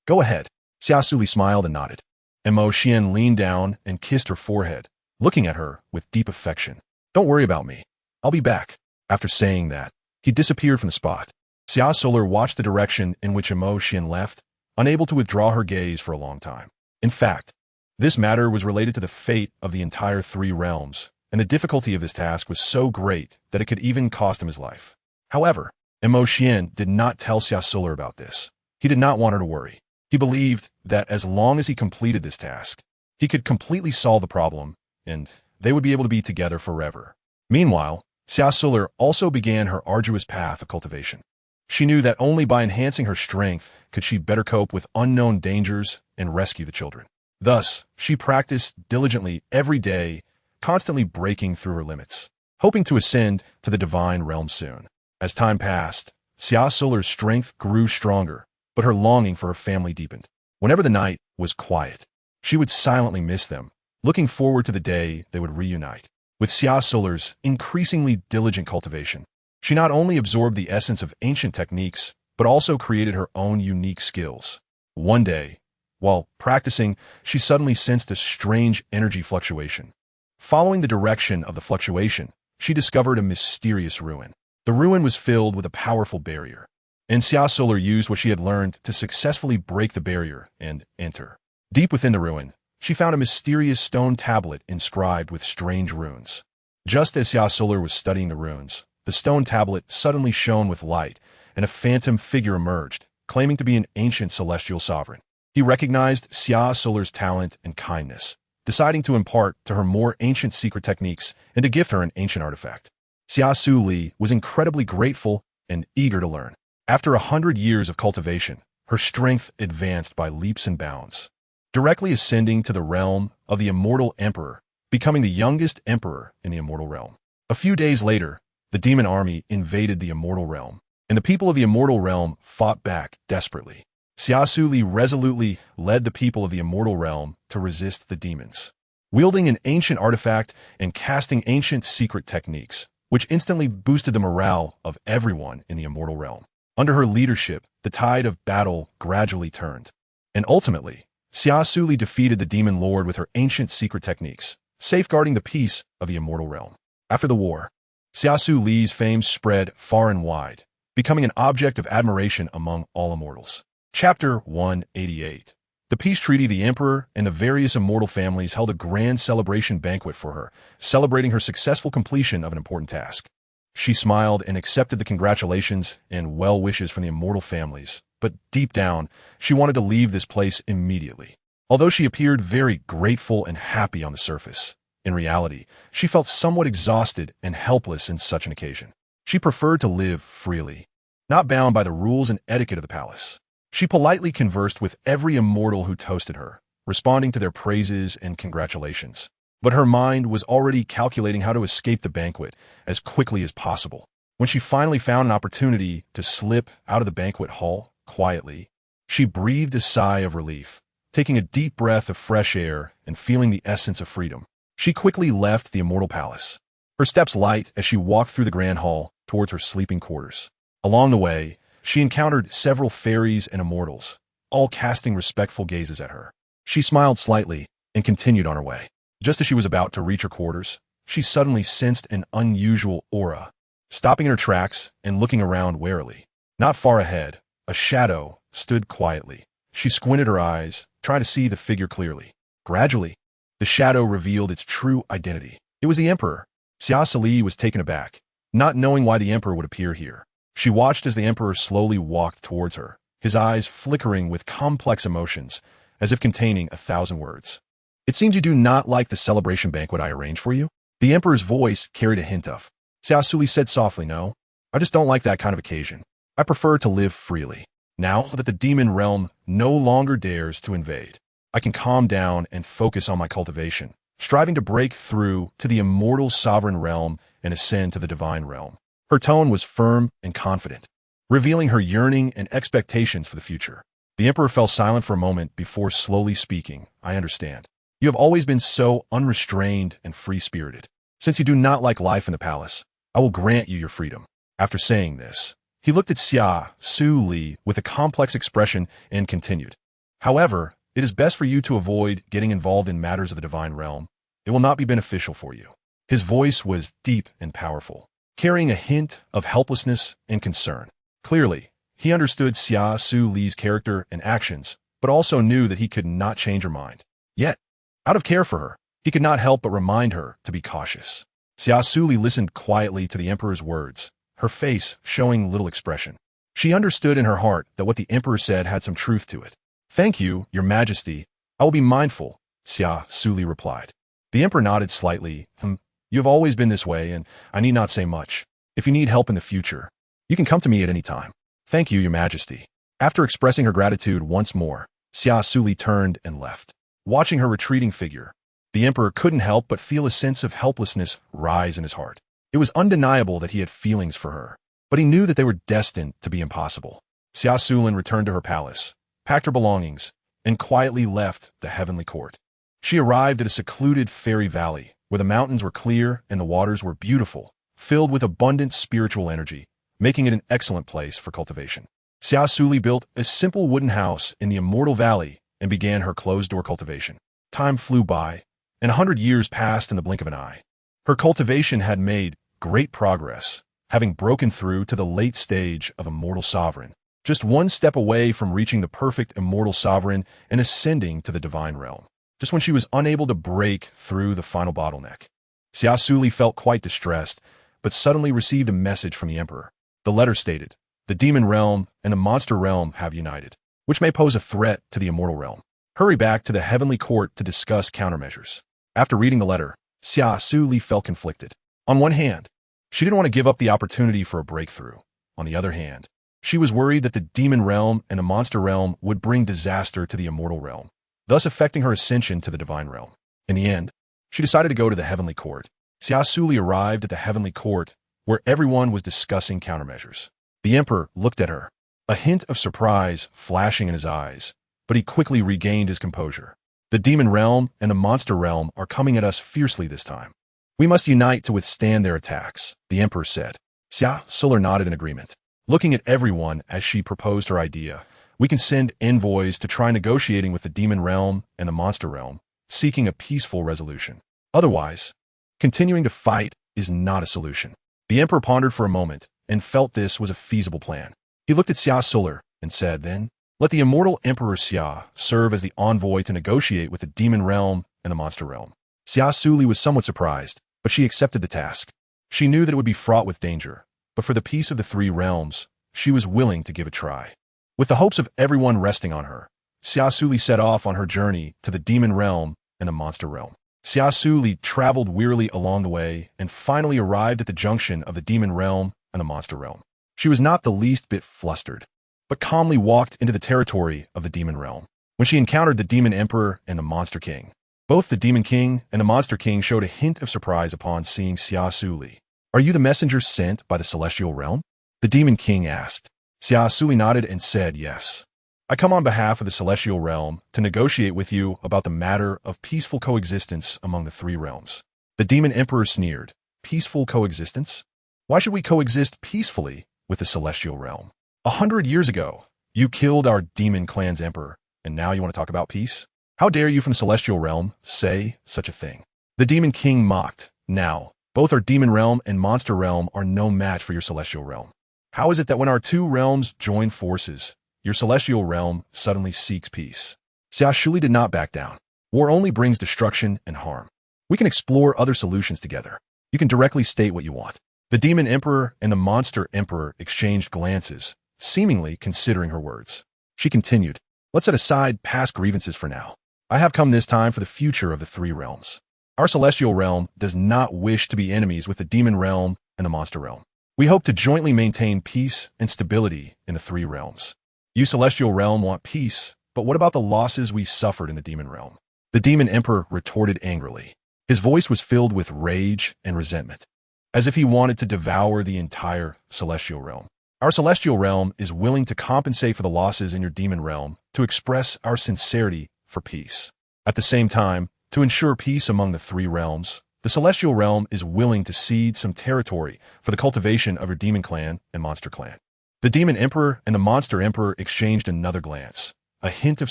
Go ahead. Xia Suli smiled and nodded. Mo Xian leaned down and kissed her forehead, looking at her with deep affection. Don't worry about me. I'll be back. After saying that, he disappeared from the spot. Xia Suli watched the direction in which Mo Xian left, unable to withdraw her gaze for a long time. In fact, this matter was related to the fate of the entire three realms, and the difficulty of this task was so great that it could even cost him his life. However, Mo Xian did not tell Xia Suli about this. He did not want her to worry. He believed that as long as he completed this task, he could completely solve the problem, and they would be able to be together forever. Meanwhile, Xia Suli also began her arduous path of cultivation. She knew that only by enhancing her strength could she better cope with unknown dangers and rescue the children. Thus, she practiced diligently every day, constantly breaking through her limits, hoping to ascend to the divine realm soon. As time passed, Xia Suli's strength grew stronger, but her longing for her family deepened. Whenever the night was quiet, she would silently miss them, looking forward to the day they would reunite. With Xia Suli's increasingly diligent cultivation, she not only absorbed the essence of ancient techniques, but also created her own unique skills. One day, while practicing, she suddenly sensed a strange energy fluctuation. Following the direction of the fluctuation, she discovered a mysterious ruin. The ruin was filled with a powerful barrier, and Xia Suli used what she had learned to successfully break the barrier and enter. Deep within the ruin, she found a mysterious stone tablet inscribed with strange runes. Just as Xia Suli was studying the runes, the stone tablet suddenly shone with light, and a phantom figure emerged, claiming to be an ancient celestial sovereign. He recognized Xia Suli's talent and kindness, deciding to impart to her more ancient secret techniques and to gift her an ancient artifact. Xia Suli was incredibly grateful and eager to learn. After 100 years of cultivation, her strength advanced by leaps and bounds, directly ascending to the realm of the immortal emperor, becoming the youngest emperor in the immortal realm. A few days later, the demon army invaded the immortal realm, and the people of the immortal realm fought back desperately. Xia Suli resolutely led the people of the immortal realm to resist the demons, wielding an ancient artifact and casting ancient secret techniques, which instantly boosted the morale of everyone in the immortal realm. Under her leadership, the tide of battle gradually turned, and ultimately, Xia Suli defeated the demon lord with her ancient secret techniques, safeguarding the peace of the immortal realm. After the war, Xia Suli's fame spread far and wide, becoming an object of admiration among all immortals. Chapter 188. The peace treaty. The emperor and the various immortal families held a grand celebration banquet for her, celebrating her successful completion of an important task. She smiled and accepted the congratulations and well wishes from the immortal families, but deep down, she wanted to leave this place immediately. Although she appeared very grateful and happy on the surface, in reality, she felt somewhat exhausted and helpless in such an occasion. She preferred to live freely, not bound by the rules and etiquette of the palace. She politely conversed with every immortal who toasted her, responding to their praises and congratulations. But her mind was already calculating how to escape the banquet as quickly as possible. When she finally found an opportunity to slip out of the banquet hall quietly, she breathed a sigh of relief, taking a deep breath of fresh air and feeling the essence of freedom. She quickly left the immortal palace, her steps light as she walked through the grand hall towards her sleeping quarters. Along the way, she encountered several fairies and immortals, all casting respectful gazes at her. She smiled slightly and continued on her way. Just as she was about to reach her quarters, she suddenly sensed an unusual aura. Stopping in her tracks and looking around warily, not far ahead, a shadow stood quietly. She squinted her eyes, trying to see the figure clearly. Gradually, the shadow revealed its true identity. It was the emperor. Xia Suli was taken aback, not knowing why the emperor would appear here. She watched as the emperor slowly walked towards her, his eyes flickering with complex emotions, as if containing 1,000 words. It seems you do not like the celebration banquet I arranged for you? The emperor's voice carried a hint of. Xia Suli said softly, "No, I just don't like that kind of occasion. I prefer to live freely. Now that the demon realm no longer dares to invade, I can calm down and focus on my cultivation, striving to break through to the immortal sovereign realm and ascend to the divine realm." Her tone was firm and confident, revealing her yearning and expectations for the future. The emperor fell silent for a moment before slowly speaking. "I understand. You have always been so unrestrained and free-spirited. Since you do not like life in the palace, I will grant you your freedom." After saying this, he looked at Xia Suli with a complex expression and continued. "However, it is best for you to avoid getting involved in matters of the divine realm. It will not be beneficial for you." His voice was deep and powerful, carrying a hint of helplessness and concern. Clearly, he understood Xia Suli's character and actions, but also knew that he could not change her mind. Yet, out of care for her, he could not help but remind her to be cautious. Xia Suli listened quietly to the emperor's words, her face showing little expression. She understood in her heart that what the emperor said had some truth to it. "Thank you, your majesty. I will be mindful," Xia Suli replied. The emperor nodded slightly. You have always been this way, and I need not say much. If you need help in the future, you can come to me at any time." "Thank you, your majesty." After expressing her gratitude once more, Xia Suli turned and left. Watching her retreating figure, the emperor couldn't help but feel a sense of helplessness rise in his heart. It was undeniable that he had feelings for her, but he knew that they were destined to be impossible. Xia Suli returned to her palace, packed her belongings, and quietly left the heavenly court. She arrived at a secluded fairy valley, where the mountains were clear and the waters were beautiful, filled with abundant spiritual energy, making it an excellent place for cultivation. Xia Suli built a simple wooden house in the immortal valley and began her closed-door cultivation. Time flew by, and 100 years passed in the blink of an eye. Her cultivation had made great progress, having broken through to the late stage of immortal sovereign, just one step away from reaching the perfect immortal sovereign and ascending to the divine realm. Just when she was unable to break through the final bottleneck, Xia Suli felt quite distressed, but suddenly received a message from the emperor. The letter stated, "The demon realm and the monster realm have united, which may pose a threat to the immortal realm. Hurry back to the heavenly court to discuss countermeasures." After reading the letter, Xia Suli felt conflicted. On one hand, she didn't want to give up the opportunity for a breakthrough. On the other hand, she was worried that the demon realm and the monster realm would bring disaster to the immortal realm, thus affecting her ascension to the divine realm. In the end, she decided to go to the heavenly court. Xia Suli arrived at the heavenly court, where everyone was discussing countermeasures. The emperor looked at her, a hint of surprise flashing in his eyes, but he quickly regained his composure. "The demon realm and the monster realm are coming at us fiercely this time. We must unite to withstand their attacks," the emperor said. Xia Suli nodded in agreement, looking at everyone as she proposed her idea. "We can send envoys to try negotiating with the demon realm and the monster realm, seeking a peaceful resolution. Otherwise, continuing to fight is not a solution." The emperor pondered for a moment and felt this was a feasible plan. He looked at Xia Suli and said, "Then, let the immortal Emperor Xia serve as the envoy to negotiate with the demon realm and the monster realm." Xia Suli was somewhat surprised, but she accepted the task. She knew that it would be fraught with danger, but for the peace of the three realms, she was willing to give a try. With the hopes of everyone resting on her, Xia Suli set off on her journey to the demon realm and the monster realm. Xia Suli traveled wearily along the way and finally arrived at the junction of the demon realm and the monster realm. She was not the least bit flustered, but calmly walked into the territory of the demon realm. When she encountered the demon emperor and the monster king, both the demon king and the monster king showed a hint of surprise upon seeing Xia Suli. "Are you the messenger sent by the celestial realm?" the demon king asked. Xia Suli nodded and said, "Yes. I come on behalf of the celestial realm to negotiate with you about the matter of peaceful coexistence among the three realms." The demon emperor sneered. "Peaceful coexistence? Why should we coexist peacefully with the celestial realm? 100 years ago, you killed our demon clan's emperor, and now you want to talk about peace? How dare you from the celestial realm say such a thing?" The demon king mocked. "Now, both our demon realm and monster realm are no match for your celestial realm. How is it that when our two realms join forces, your celestial realm suddenly seeks peace?" Xia Suli did not back down. "War only brings destruction and harm. We can explore other solutions together. You can directly state what you want." The demon emperor and the monster emperor exchanged glances, seemingly considering her words. She continued, "Let's set aside past grievances for now. I have come this time for the future of the three realms. Our celestial realm does not wish to be enemies with the demon realm and the monster realm. We hope to jointly maintain peace and stability in the three realms. You celestial realm want peace, but what about the losses we suffered in the demon realm? The demon emperor retorted angrily. His voice was filled with rage and resentment, as if he wanted to devour the entire celestial realm. Our celestial realm is willing to compensate for the losses in your demon realm to express our sincerity for peace. At the same time, to ensure peace among the three realms, the celestial realm is willing to cede some territory for the cultivation of your demon clan and monster clan. The demon emperor and the monster emperor exchanged another glance, a hint of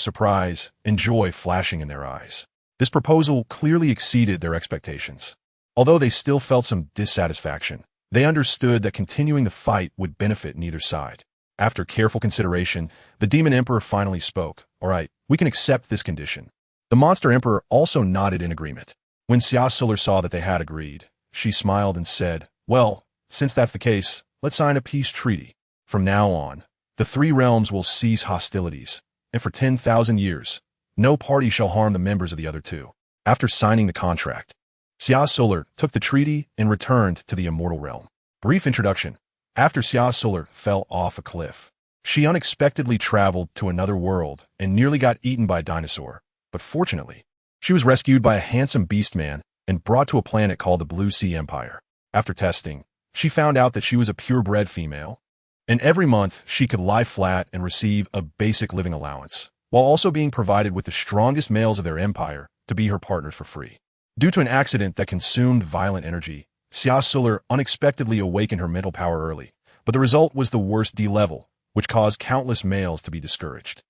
surprise and joy flashing in their eyes. This proposal clearly exceeded their expectations. Although they still felt some dissatisfaction, they understood that continuing the fight would benefit neither side. After careful consideration, the demon emperor finally spoke. All right, we can accept this condition. The monster emperor also nodded in agreement. When Xia Suli saw that they had agreed, she smiled and said, well, since that's the case, let's sign a peace treaty. From now on, the three realms will cease hostilities, and for 10,000 years, no party shall harm the members of the other two. After signing the contract, Xia Suli took the treaty and returned to the immortal realm. Brief introduction. After Xia Suli fell off a cliff, she unexpectedly traveled to another world and nearly got eaten by a dinosaur. But fortunately, she was rescued by a handsome beastman and brought to a planet called the Blue Sea Empire. After testing, she found out that she was a purebred female, and every month she could lie flat and receive a basic living allowance, while also being provided with the strongest males of their empire to be her partners for free. Due to an accident that consumed violent energy, Xia Suli unexpectedly awakened her mental power early, but the result was the worst D level, which caused countless males to be discouraged.